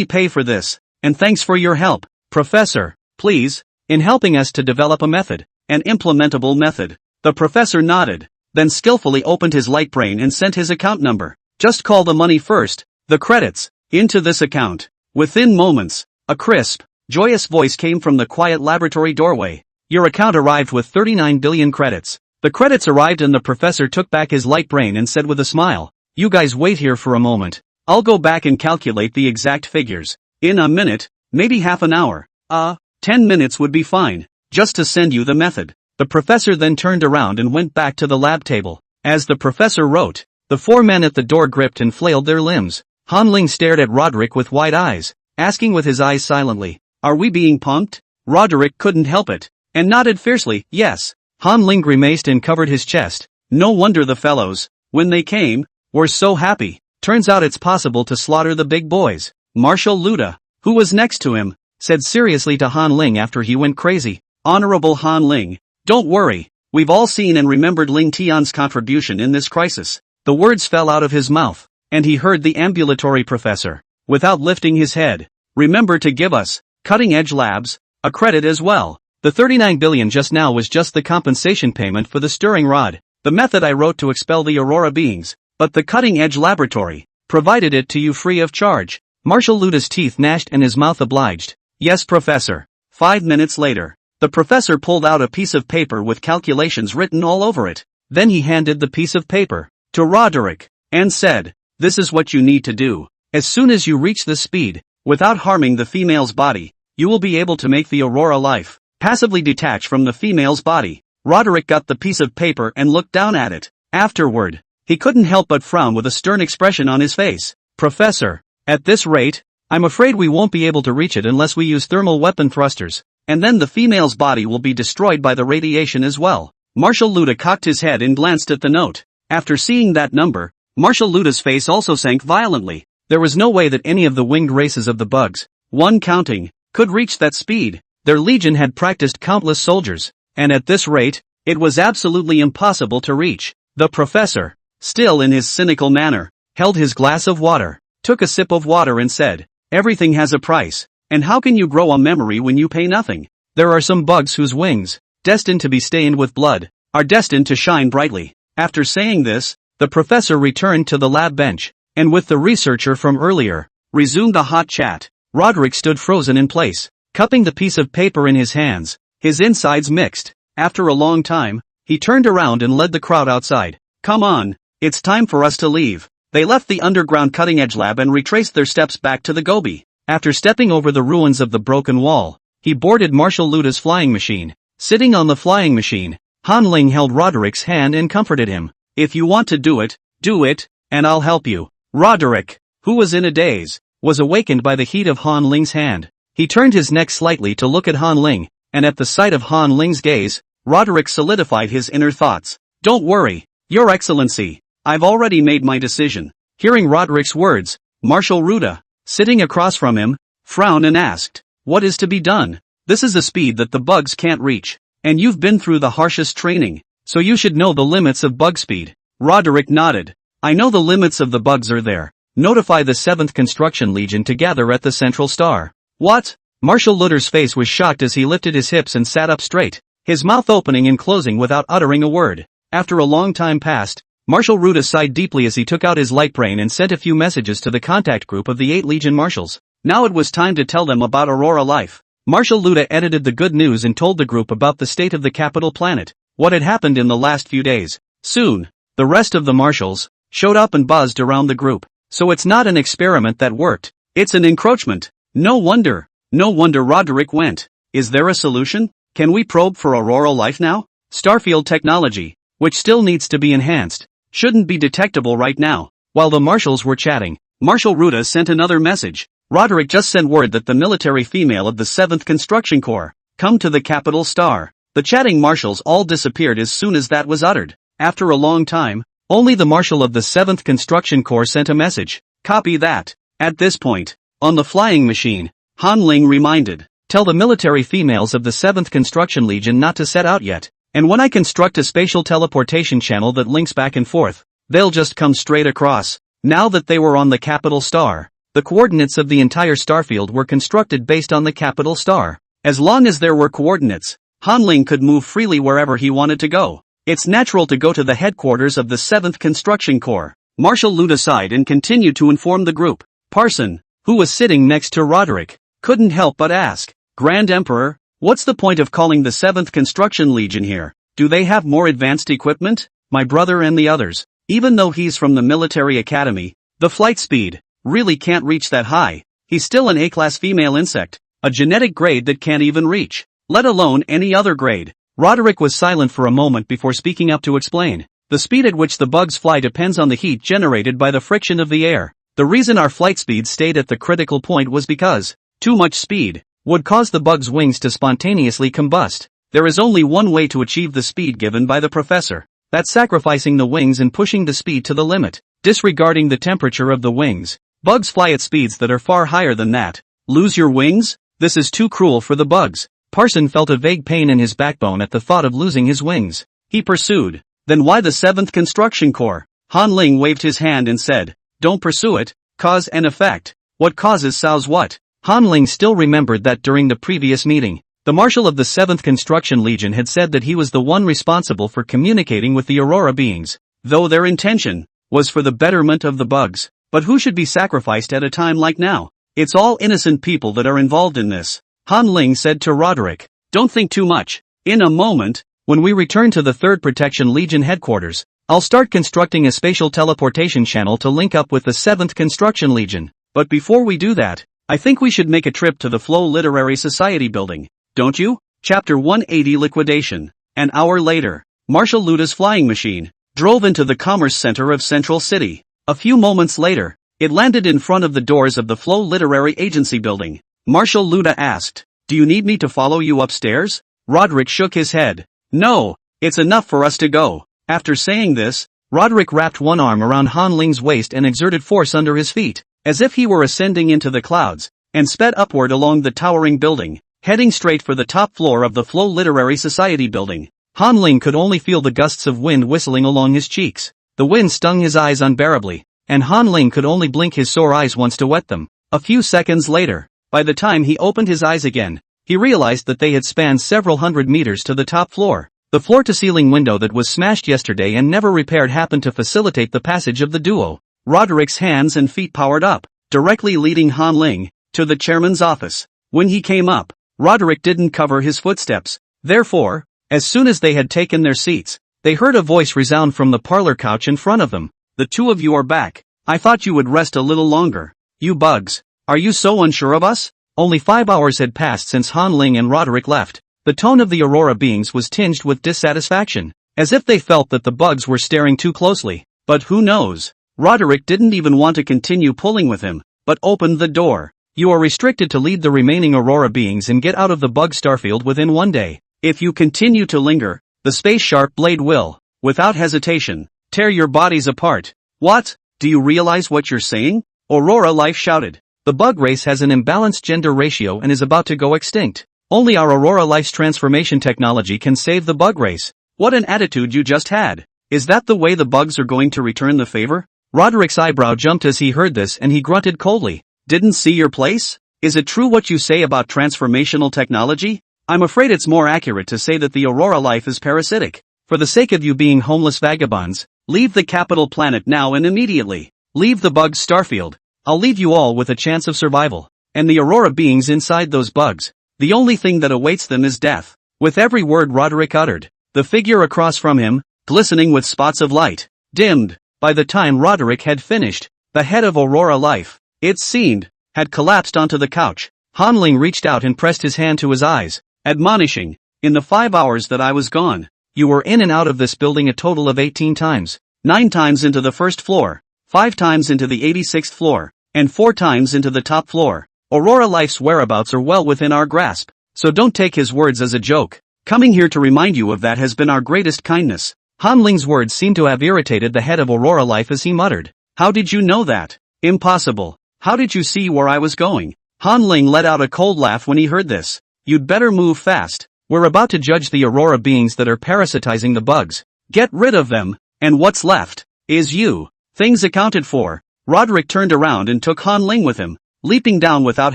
pay for this, and thanks for your help, Professor, please, in helping us to develop a method, an implementable method. The professor nodded, then skillfully opened his light brain and sent his account number. Just call the money first, the credits, into this account. Within moments, a crisp, joyous voice came from the quiet laboratory doorway. Your account arrived with 39 billion credits. The credits arrived and the professor took back his light brain and said with a smile, you guys wait here for a moment. I'll go back and calculate the exact figures. In a minute, maybe half an hour. 10 minutes would be fine, just to send you the method. The professor then turned around and went back to the lab table. As the professor wrote, the four men at the door gripped and flailed their limbs. Han Ling stared at Roderick with wide eyes, asking with his eyes silently, are we being punked? Roderick couldn't help it, and nodded fiercely, yes. Han Ling grimaced and covered his chest. No wonder the fellows, when they came, were so happy. Turns out it's possible to slaughter the big boys. Marshal Luda, who was next to him, said seriously to Han Ling after he went crazy, Honorable Han Ling, don't worry, we've all seen and remembered Ling Tian's contribution in this crisis. The words fell out of his mouth, and he heard the ambulatory professor, without lifting his head, remember to give us, Cutting Edge Labs, a credit as well. The 39 billion just now was just the compensation payment for the stirring rod, the method I wrote to expel the Aurora beings, but the Cutting Edge Laboratory provided it to you free of charge. Marshal Luda's teeth gnashed and his mouth obliged. Yes, Professor. 5 minutes later, the professor pulled out a piece of paper with calculations written all over it. Then he handed the piece of paper to Roderick and said, this is what you need to do. As soon as you reach this speed, without harming the female's body, you will be able to make the Aurora life passively detach from the female's body. Roderick got the piece of paper and looked down at it. Afterward, he couldn't help but frown with a stern expression on his face. Professor, at this rate, I'm afraid we won't be able to reach it unless we use thermal weapon thrusters, and then the female's body will be destroyed by the radiation as well. Marshal Luda cocked his head and glanced at the note. After seeing that number, Marshal Luda's face also sank violently. There was no way that any of the winged races of the bugs, one counting, could reach that speed. Their legion had practiced countless soldiers, and at this rate, it was absolutely impossible to reach. The professor, still in his cynical manner, held his glass of water, took a sip of water and said, everything has a price, and how can you grow a memory when you pay nothing? There are some bugs whose wings, destined to be stained with blood, are destined to shine brightly. After saying this, the professor returned to the lab bench, and with the researcher from earlier, resumed the hot chat. Roderick stood frozen in place, cupping the piece of paper in his hands, his insides mixed. After a long time, he turned around and led the crowd outside. Come on, it's time for us to leave. They left the underground cutting-edge lab and retraced their steps back to the Gobi. After stepping over the ruins of the broken wall, he boarded Marshal Luda's flying machine. Sitting on the flying machine, Han Ling held Roderick's hand and comforted him. If you want to do it, and I'll help you. Roderick, who was in a daze, was awakened by the heat of Han Ling's hand. He turned his neck slightly to look at Han Ling, and at the sight of Han Ling's gaze, Roderick solidified his inner thoughts. Don't worry, Your Excellency, I've already made my decision. Hearing Roderick's words, Marshal Ruda, sitting across from him, frowned and asked, what is to be done? This is a speed that the bugs can't reach, and you've been through the harshest training, so you should know the limits of bug speed. Roderick nodded. I know the limits of the bugs are there. Notify the 7th Construction Legion to gather at the Central Star. What? Marshal Lutter's face was shocked as he lifted his hips and sat up straight, his mouth opening and closing without uttering a word. After a long time passed, Marshal Ruda sighed deeply as he took out his light brain and sent a few messages to the contact group of the 8 Legion Marshals. Now it was time to tell them about Aurora life. Marshal Luda edited the good news and told the group about the state of the capital planet, what had happened in the last few days. Soon, the rest of the marshals showed up and buzzed around the group. So it's not an experiment that worked, it's an encroachment. No wonder Roderick went. Is there a solution? Can we probe for Aurora life now? Starfield technology, which still needs to be enhanced, shouldn't be detectable right now. While the marshals were chatting, Marshal Ruda sent another message. Roderick just sent word that the military female of the 7th Construction Corps come to the capital star. The chatting marshals all disappeared as soon as that was uttered. After a long time, only the marshal of the 7th Construction Corps sent a message. Copy that. At this point, on the flying machine, Han Ling reminded, tell the military females of the 7th Construction Legion not to set out yet, and when I construct a spatial teleportation channel that links back and forth, they'll just come straight across. Now that they were on the capital star, the coordinates of the entire starfield were constructed based on the capital star. As long as there were coordinates, Han Ling could move freely wherever he wanted to go. It's natural to go to the headquarters of the 7th Construction Corps. Marshal Luda sighed and continued to inform the group. Parson, who was sitting next to Roderick, couldn't help but ask, Grand Emperor, what's the point of calling the 7th Construction Legion here? Do they have more advanced equipment? My brother and the others, even though he's from the military academy, the flight speed really can't reach that high. He's still an A-class female insect, a genetic grade that can't even reach, let alone any other grade. Roderick was silent for a moment before speaking up to explain. The speed at which the bugs fly depends on the heat generated by the friction of the air. The reason our flight speed stayed at the critical point was because too much speed would cause the bug's wings to spontaneously combust. There is only one way to achieve the speed given by the professor. That's sacrificing the wings and pushing the speed to the limit, disregarding the temperature of the wings. Bugs fly at speeds that are far higher than that. Lose your wings? This is too cruel for the bugs. Parson felt a vague pain in his backbone at the thought of losing his wings. He pursued. Then why the 7th Construction Corps? Han Ling waved his hand and said, don't pursue it, cause and effect. What causes sows what? Han Ling still remembered that during the previous meeting, the marshal of the 7th Construction Legion had said that he was the one responsible for communicating with the Aurora beings, though their intention was for the betterment of the bugs. But who should be sacrificed at a time like now? It's all innocent people that are involved in this. Han Ling said to Roderick, don't think too much. In a moment, when we return to the 3rd Protection Legion headquarters, I'll start constructing a spatial teleportation channel to link up with the 7th Construction Legion. But before we do that, I think we should make a trip to the Flow Literary Society building. Don't you? Chapter 180 Liquidation. An hour later, Marshal Luda's flying machine drove into the commerce center of Central City. A few moments later, it landed in front of the doors of the Flow Literary Agency building. Marshal Luda asked, do you need me to follow you upstairs? Roderick shook his head. No, it's enough for us to go. After saying this, Roderick wrapped one arm around Han Ling's waist and exerted force under his feet, as if he were ascending into the clouds, and sped upward along the towering building, heading straight for the top floor of the Flow Literary Society building. Han Ling could only feel the gusts of wind whistling along his cheeks. The wind stung his eyes unbearably, and Han Ling could only blink his sore eyes once to wet them. A few seconds later, by the time he opened his eyes again, he realized that they had spanned several hundred meters to the top floor. The floor-to-ceiling window that was smashed yesterday and never repaired happened to facilitate the passage of the duo. Roderick's hands and feet powered up, directly leading Han Ling to the chairman's office. When he came up, Roderick didn't cover his footsteps. Therefore, as soon as they had taken their seats, they heard a voice resound from the parlor couch in front of them. The two of you are back. I thought you would rest a little longer. You bugs. Are you so unsure of us? Only 5 hours had passed since Han Ling and Roderick left. The tone of the Aurora beings was tinged with dissatisfaction, as if they felt that the bugs were staring too closely. But who knows? Roderick didn't even want to continue pulling with him, but opened the door. You are restricted to lead the remaining Aurora beings and get out of the bug starfield within 1 day. If you continue to linger, the space sharp blade will, without hesitation, tear your bodies apart. What? Do you realize what you're saying? Aurora Life shouted. The bug race has an imbalanced gender ratio and is about to go extinct. Only our Aurora Life's transformation technology can save the bug race. What an attitude you just had. Is that the way the bugs are going to return the favor? Roderick's eyebrow jumped as he heard this and he grunted coldly. Didn't see your place? Is it true what you say about transformational technology? I'm afraid it's more accurate to say that the Aurora Life is parasitic. For the sake of you being homeless vagabonds, leave the capital planet now and immediately. Leave the bugs starfield. I'll leave you all with a chance of survival. And the Aurora beings inside those bugs. The only thing that awaits them is death. With every word Roderick uttered, the figure across from him, glistening with spots of light, dimmed. By the time Roderick had finished, the head of Aurora Life, it seemed, had collapsed onto the couch. Han Ling reached out and pressed his hand to his eyes, admonishing, in the 5 hours that I was gone, you were in and out of this building a total of 18 times. 9 times into the first floor, 5 times into the 86th floor, and 4 times into the top floor. Aurora Life's whereabouts are well within our grasp, so don't take his words as a joke. Coming here to remind you of that has been our greatest kindness. Han Ling's words seemed to have irritated the head of Aurora Life as he muttered. How did you know that? Impossible. How did you see where I was going? Han Ling let out a cold laugh when he heard this. You'd better move fast. We're about to judge the Aurora beings that are parasitizing the bugs. Get rid of them, and what's left is you. Things accounted for. Roderick turned around and took Han Ling with him, leaping down without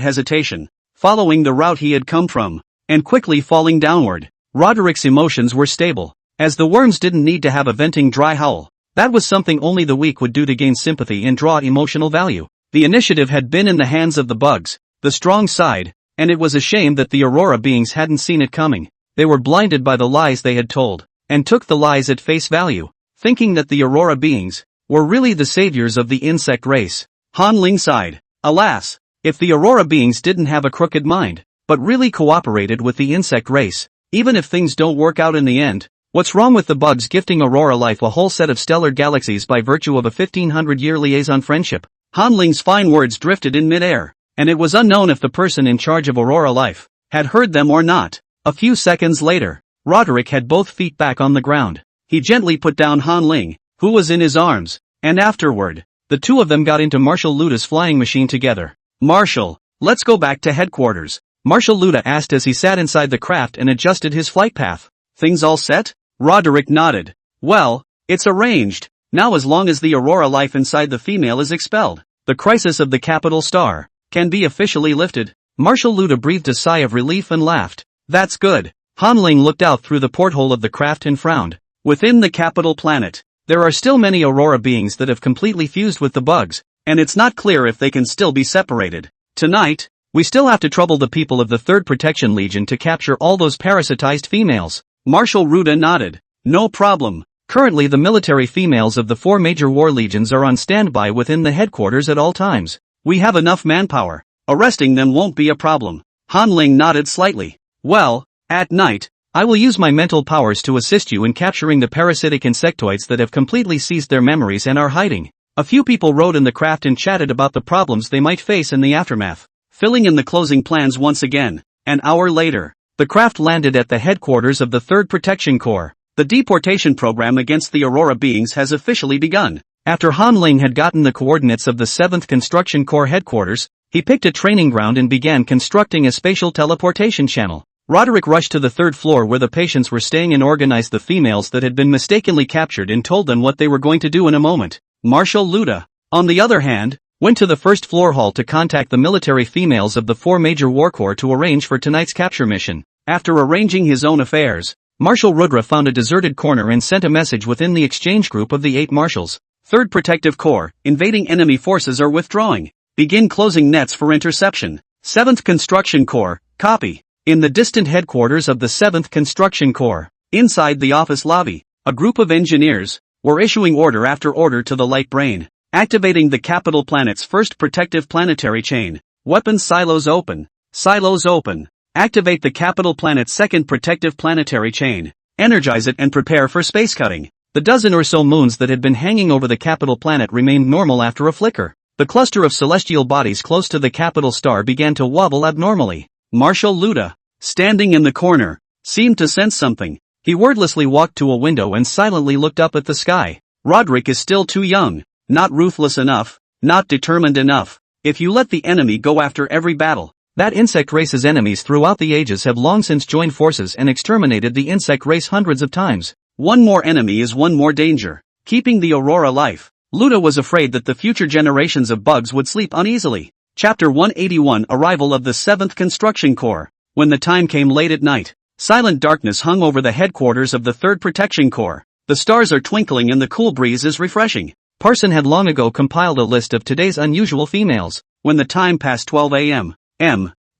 hesitation, following the route he had come from, and quickly falling downward. Roderick's emotions were stable, as the worms didn't need to have a venting dry howl. That was something only the weak would do to gain sympathy and draw emotional value. The initiative had been in the hands of the bugs, the strong side, and it was a shame that the Aurora beings hadn't seen it coming. They were blinded by the lies they had told, and took the lies at face value, thinking that the Aurora beings were really the saviors of the insect race. Han Ling sighed. Alas, if the Aurora beings didn't have a crooked mind, but really cooperated with the insect race, even if things don't work out in the end, what's wrong with the bugs gifting Aurora Life a whole set of stellar galaxies by virtue of a 1500-year liaison friendship? Han Ling's fine words drifted in midair, and it was unknown if the person in charge of Aurora Life had heard them or not. A few seconds later, Roderick had both feet back on the ground. He gently put down Han Ling, who was in his arms, and afterward, the two of them got into Marshal Luda's flying machine together. Marshal, let's go back to headquarters, Marshal Luda asked as he sat inside the craft and adjusted his flight path. Things all set? Roderick nodded. Well, it's arranged. Now as long as the Aurora Life inside the female is expelled, the crisis of the capital star can be officially lifted. Marshal Luda breathed a sigh of relief and laughed. That's good. Han Ling looked out through the porthole of the craft and frowned. Within the capital planet, there are still many Aurora beings that have completely fused with the bugs, and it's not clear if they can still be separated. Tonight, we still have to trouble the people of the 3rd Protection Legion to capture all those parasitized females. Marshal Ruda nodded. No problem. Currently the military females of the 4 major war legions are on standby within the headquarters at all times. We have enough manpower. Arresting them won't be a problem. Han Ling nodded slightly. Well, at night, I will use my mental powers to assist you in capturing the parasitic insectoids that have completely seized their memories and are hiding. A few people rode in the craft and chatted about the problems they might face in the aftermath, filling in the closing plans once again. An hour later, the craft landed at the headquarters of the 3rd Protection Corps. The deportation program against the Aurora beings has officially begun. After Han Ling had gotten the coordinates of the 7th Construction Corps headquarters, he picked a training ground and began constructing a spatial teleportation channel. Roderick rushed to the 3rd floor where the patients were staying and organized the females that had been mistakenly captured and told them what they were going to do in a moment. Marshal Luda, on the other hand, went to the 1st floor hall to contact the military females of the 4 major war corps to arrange for tonight's capture mission. After arranging his own affairs, Marshal Rudra found a deserted corner and sent a message within the exchange group of the 8 marshals. 3rd Protective Corps, invading enemy forces are withdrawing. Begin closing nets for interception. 7th Construction Corps, copy. In the distant headquarters of the 7th Construction Corps, inside the office lobby, a group of engineers were issuing order after order to the light brain. Activating the capital planet's 1st protective planetary chain. Weapons silos open. Silos open. Activate the capital planet's 2nd protective planetary chain. Energize it and prepare for space cutting. The dozen or so moons that had been hanging over the capital planet remained normal after a flicker. The cluster of celestial bodies close to the capital star began to wobble abnormally. Marshal Luda, standing in the corner, seemed to sense something. He wordlessly walked to a window and silently looked up at the sky. Roderick is still too young, not ruthless enough, not determined enough. If you let the enemy go after every battle, that insect race's enemies throughout the ages have long since joined forces and exterminated the insect race hundreds of times. One more enemy is one more danger. Keeping the Aurora Life. Luda was afraid that the future generations of bugs would sleep uneasily. Chapter 181 Arrival of the 7th Construction Corps. When the time came late at night, silent darkness hung over the headquarters of the 3rd Protection Corps. The stars are twinkling and the cool breeze is refreshing. Parson had long ago compiled a list of today's unusual females. When the time passed 12 a.m.,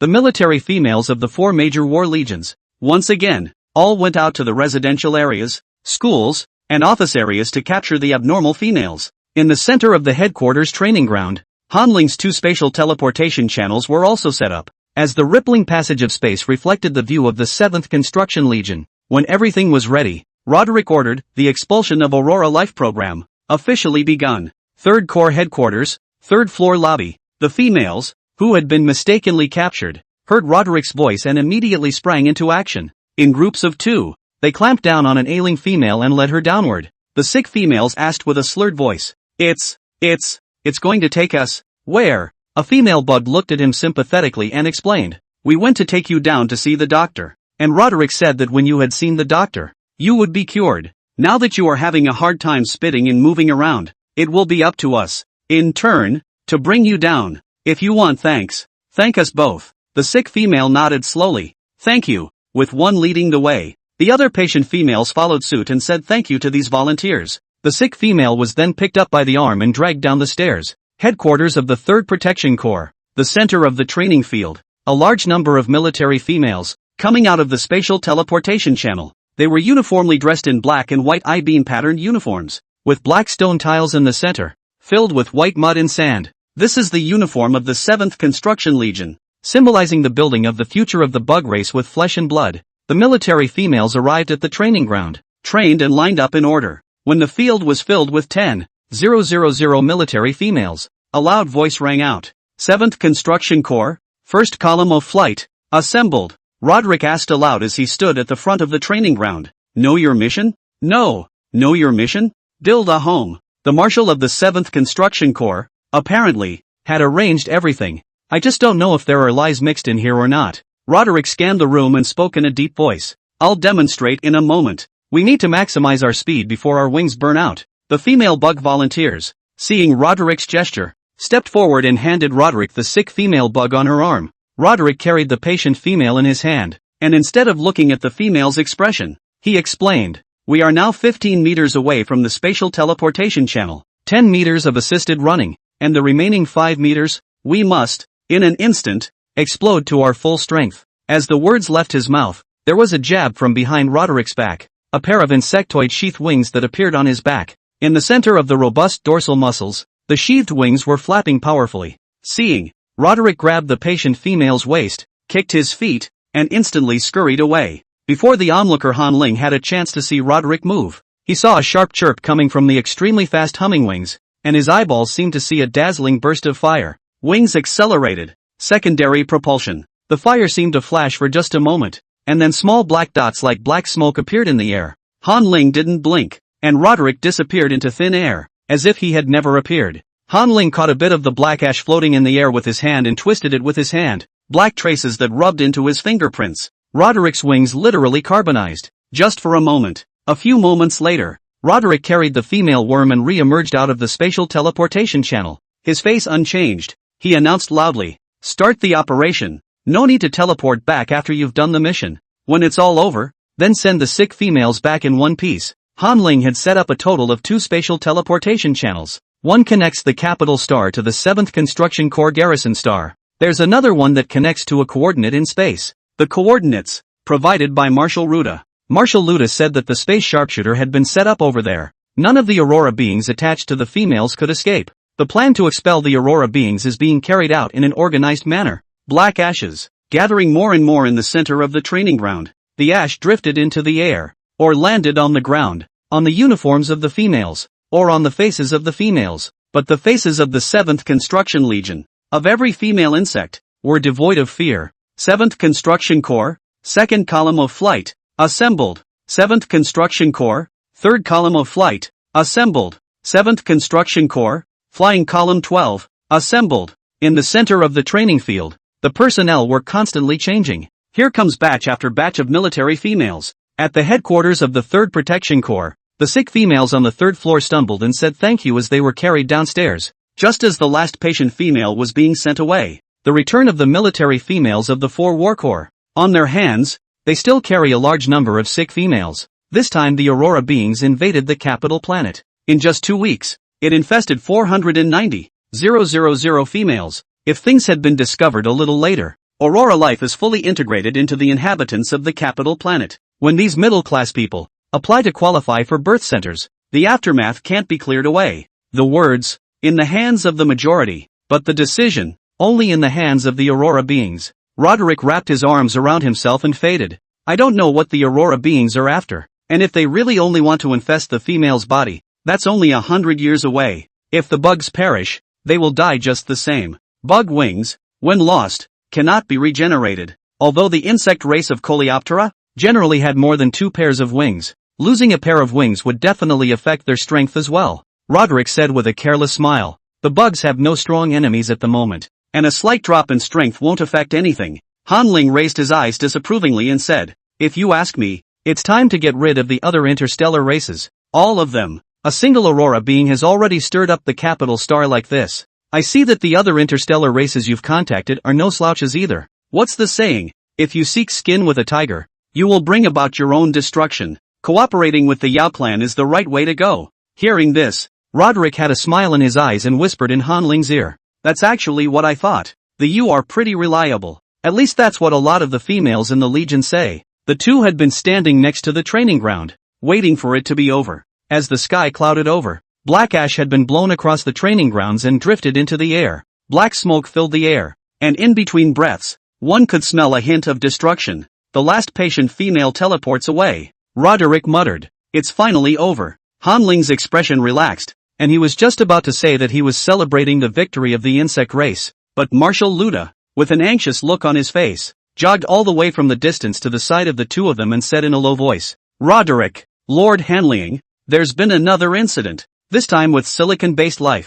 the military females of the 4 major war legions, once again, all went out to the residential areas, schools, and office areas to capture the abnormal females. In the center of the headquarters training ground, Han Ling's 2 spatial teleportation channels were also set up. As the rippling passage of space reflected the view of the 7th Construction Legion, when everything was ready, Roderick ordered, the expulsion of Aurora Life program, officially begun. 3rd Corps headquarters, 3rd floor lobby. The females, who had been mistakenly captured, heard Roderick's voice and immediately sprang into action. In groups of 2, they clamped down on an ailing female and led her downward. The sick females asked with a slurred voice, It's going to take us, where? A female bug looked at him sympathetically and explained, We went to take you down to see the doctor. And Roderick said that when you had seen the doctor, you would be cured. Now that you are having a hard time spitting and moving around, it will be up to us, in turn, to bring you down. If you want thanks, thank us both. The sick female nodded slowly, Thank you, with one leading the way. The other patient females followed suit and said thank you to these volunteers. The sick female was then picked up by the arm and dragged down the stairs. Headquarters of the 3rd Protection Corps, the center of the training field. A large number of military females, coming out of the spatial teleportation channel. They were uniformly dressed in black and white I-beam patterned uniforms, with black stone tiles in the center, filled with white mud and sand. This is the uniform of the 7th Construction Legion, symbolizing the building of the future of the bug race with flesh and blood. The military females arrived at the training ground, trained and lined up in order. When the field was filled with 10,000 military females, a loud voice rang out. 7th Construction Corps, 1st Column of Flight, assembled. Roderick asked aloud as he stood at the front of the training ground, Know your mission? No. Know your mission? Build a home. The Marshal of the 7th Construction Corps, apparently, had arranged everything. I just don't know if there are lies mixed in here or not. Roderick scanned the room and spoke in a deep voice. I'll demonstrate in a moment. We need to maximize our speed before our wings burn out. The female bug volunteers, seeing Roderick's gesture, stepped forward and handed Roderick the sick female bug on her arm. Roderick carried the patient female in his hand, and instead of looking at the female's expression, he explained, We are now 15 meters away from the spatial teleportation channel, 10 meters of assisted running, and the remaining 5 meters, we must, in an instant, explode to our full strength. As the words left his mouth, there was a jab from behind Roderick's back, a pair of insectoid sheath wings that appeared on his back. In the center of the robust dorsal muscles, the sheathed wings were flapping powerfully. Seeing, Roderick grabbed the patient female's waist, kicked his feet, and instantly scurried away. Before the onlooker Han Ling had a chance to see Roderick move, he saw a sharp chirp coming from the extremely fast humming wings, and his eyeballs seemed to see a dazzling burst of fire. Wings accelerated. Secondary propulsion. The fire seemed to flash for just a moment, and then small black dots like black smoke appeared in the air. Han Ling didn't blink, and Roderick disappeared into thin air, as if he had never appeared. Han Ling caught a bit of the black ash floating in the air with his hand and twisted it with his hand, black traces that rubbed into his fingerprints. Roderick's wings literally carbonized. Just for a moment. A few moments later, Roderick carried the female worm and re-emerged out of the spatial teleportation channel. His face unchanged, he announced loudly, Start the operation. No need to teleport back after you've done the mission. When it's all over, then send the sick females back in one piece. Han Ling had set up a total of 2 spatial teleportation channels. One connects the capital star to the 7th Construction Corps garrison star. There's another one that connects to a coordinate in space. The coordinates, provided by Marshal Ruda. Marshal Luda said that the space sharpshooter had been set up over there. None of the Aurora beings attached to the females could escape. The plan to expel the Aurora beings is being carried out in an organized manner. Black ashes, gathering more and more in the center of the training ground. The ash drifted into the air, or landed on the ground, on the uniforms of the females, or on the faces of the females. But the faces of the 7th Construction Legion, of every female insect, were devoid of fear. 7th Construction Corps, 2nd Column of Flight, assembled. 7th Construction Corps, 3rd Column of Flight, assembled. 7th Construction Corps, Flying Column 12, assembled. In the center of the training field, the personnel were constantly changing. Here comes batch after batch of military females. At the headquarters of the 3rd Protection Corps, the sick females on the 3rd floor stumbled and said thank you as they were carried downstairs. Just as the last patient female was being sent away, the return of the military females of the 4 War Corps. On their hands, they still carry a large number of sick females. This time the Aurora beings invaded the capital planet. In just 2 weeks, it infested 490,000 females. If things had been discovered a little later, Aurora life is fully integrated into the inhabitants of the capital planet. When these middle-class people apply to qualify for birth centers, the aftermath can't be cleared away. The words, in the hands of the majority, but the decision, only in the hands of the Aurora beings. Roderick wrapped his arms around himself and faded. I don't know what the Aurora beings are after, and if they really only want to infest the female's body, that's only 100 years away. If the bugs perish, they will die just the same. Bug wings, when lost, cannot be regenerated. Although the insect race of Coleoptera generally had more than 2 pairs of wings, losing a pair of wings would definitely affect their strength as well. Roderick said with a careless smile. The bugs have no strong enemies at the moment, and a slight drop in strength won't affect anything. Hanling raised his eyes disapprovingly and said, if you ask me, it's time to get rid of the other interstellar races. All of them. A single aurora being has already stirred up the capital star like this. I see that the other interstellar races you've contacted are no slouches either. What's the saying? If you seek skin with a tiger, you will bring about your own destruction. Cooperating with the Yao clan is the right way to go. Hearing this, Roderick had a smile in his eyes and whispered in Hanling's ear. That's actually what I thought. The you are pretty reliable. At least that's what a lot of the females in the Legion say. The two had been standing next to the training ground, waiting for it to be over. As the sky clouded over, black ash had been blown across the training grounds and drifted into the air. Black smoke filled the air, and in between breaths, one could smell a hint of destruction. The last patient female teleports away. Roderick muttered, it's finally over. Hanling's expression relaxed, and he was just about to say that he was celebrating the victory of the insect race, but Marshal Luda, with an anxious look on his face, jogged all the way from the distance to the side of the two of them and said in a low voice, Roderick, Lord Hanling, there's been another incident, this time with silicon-based life.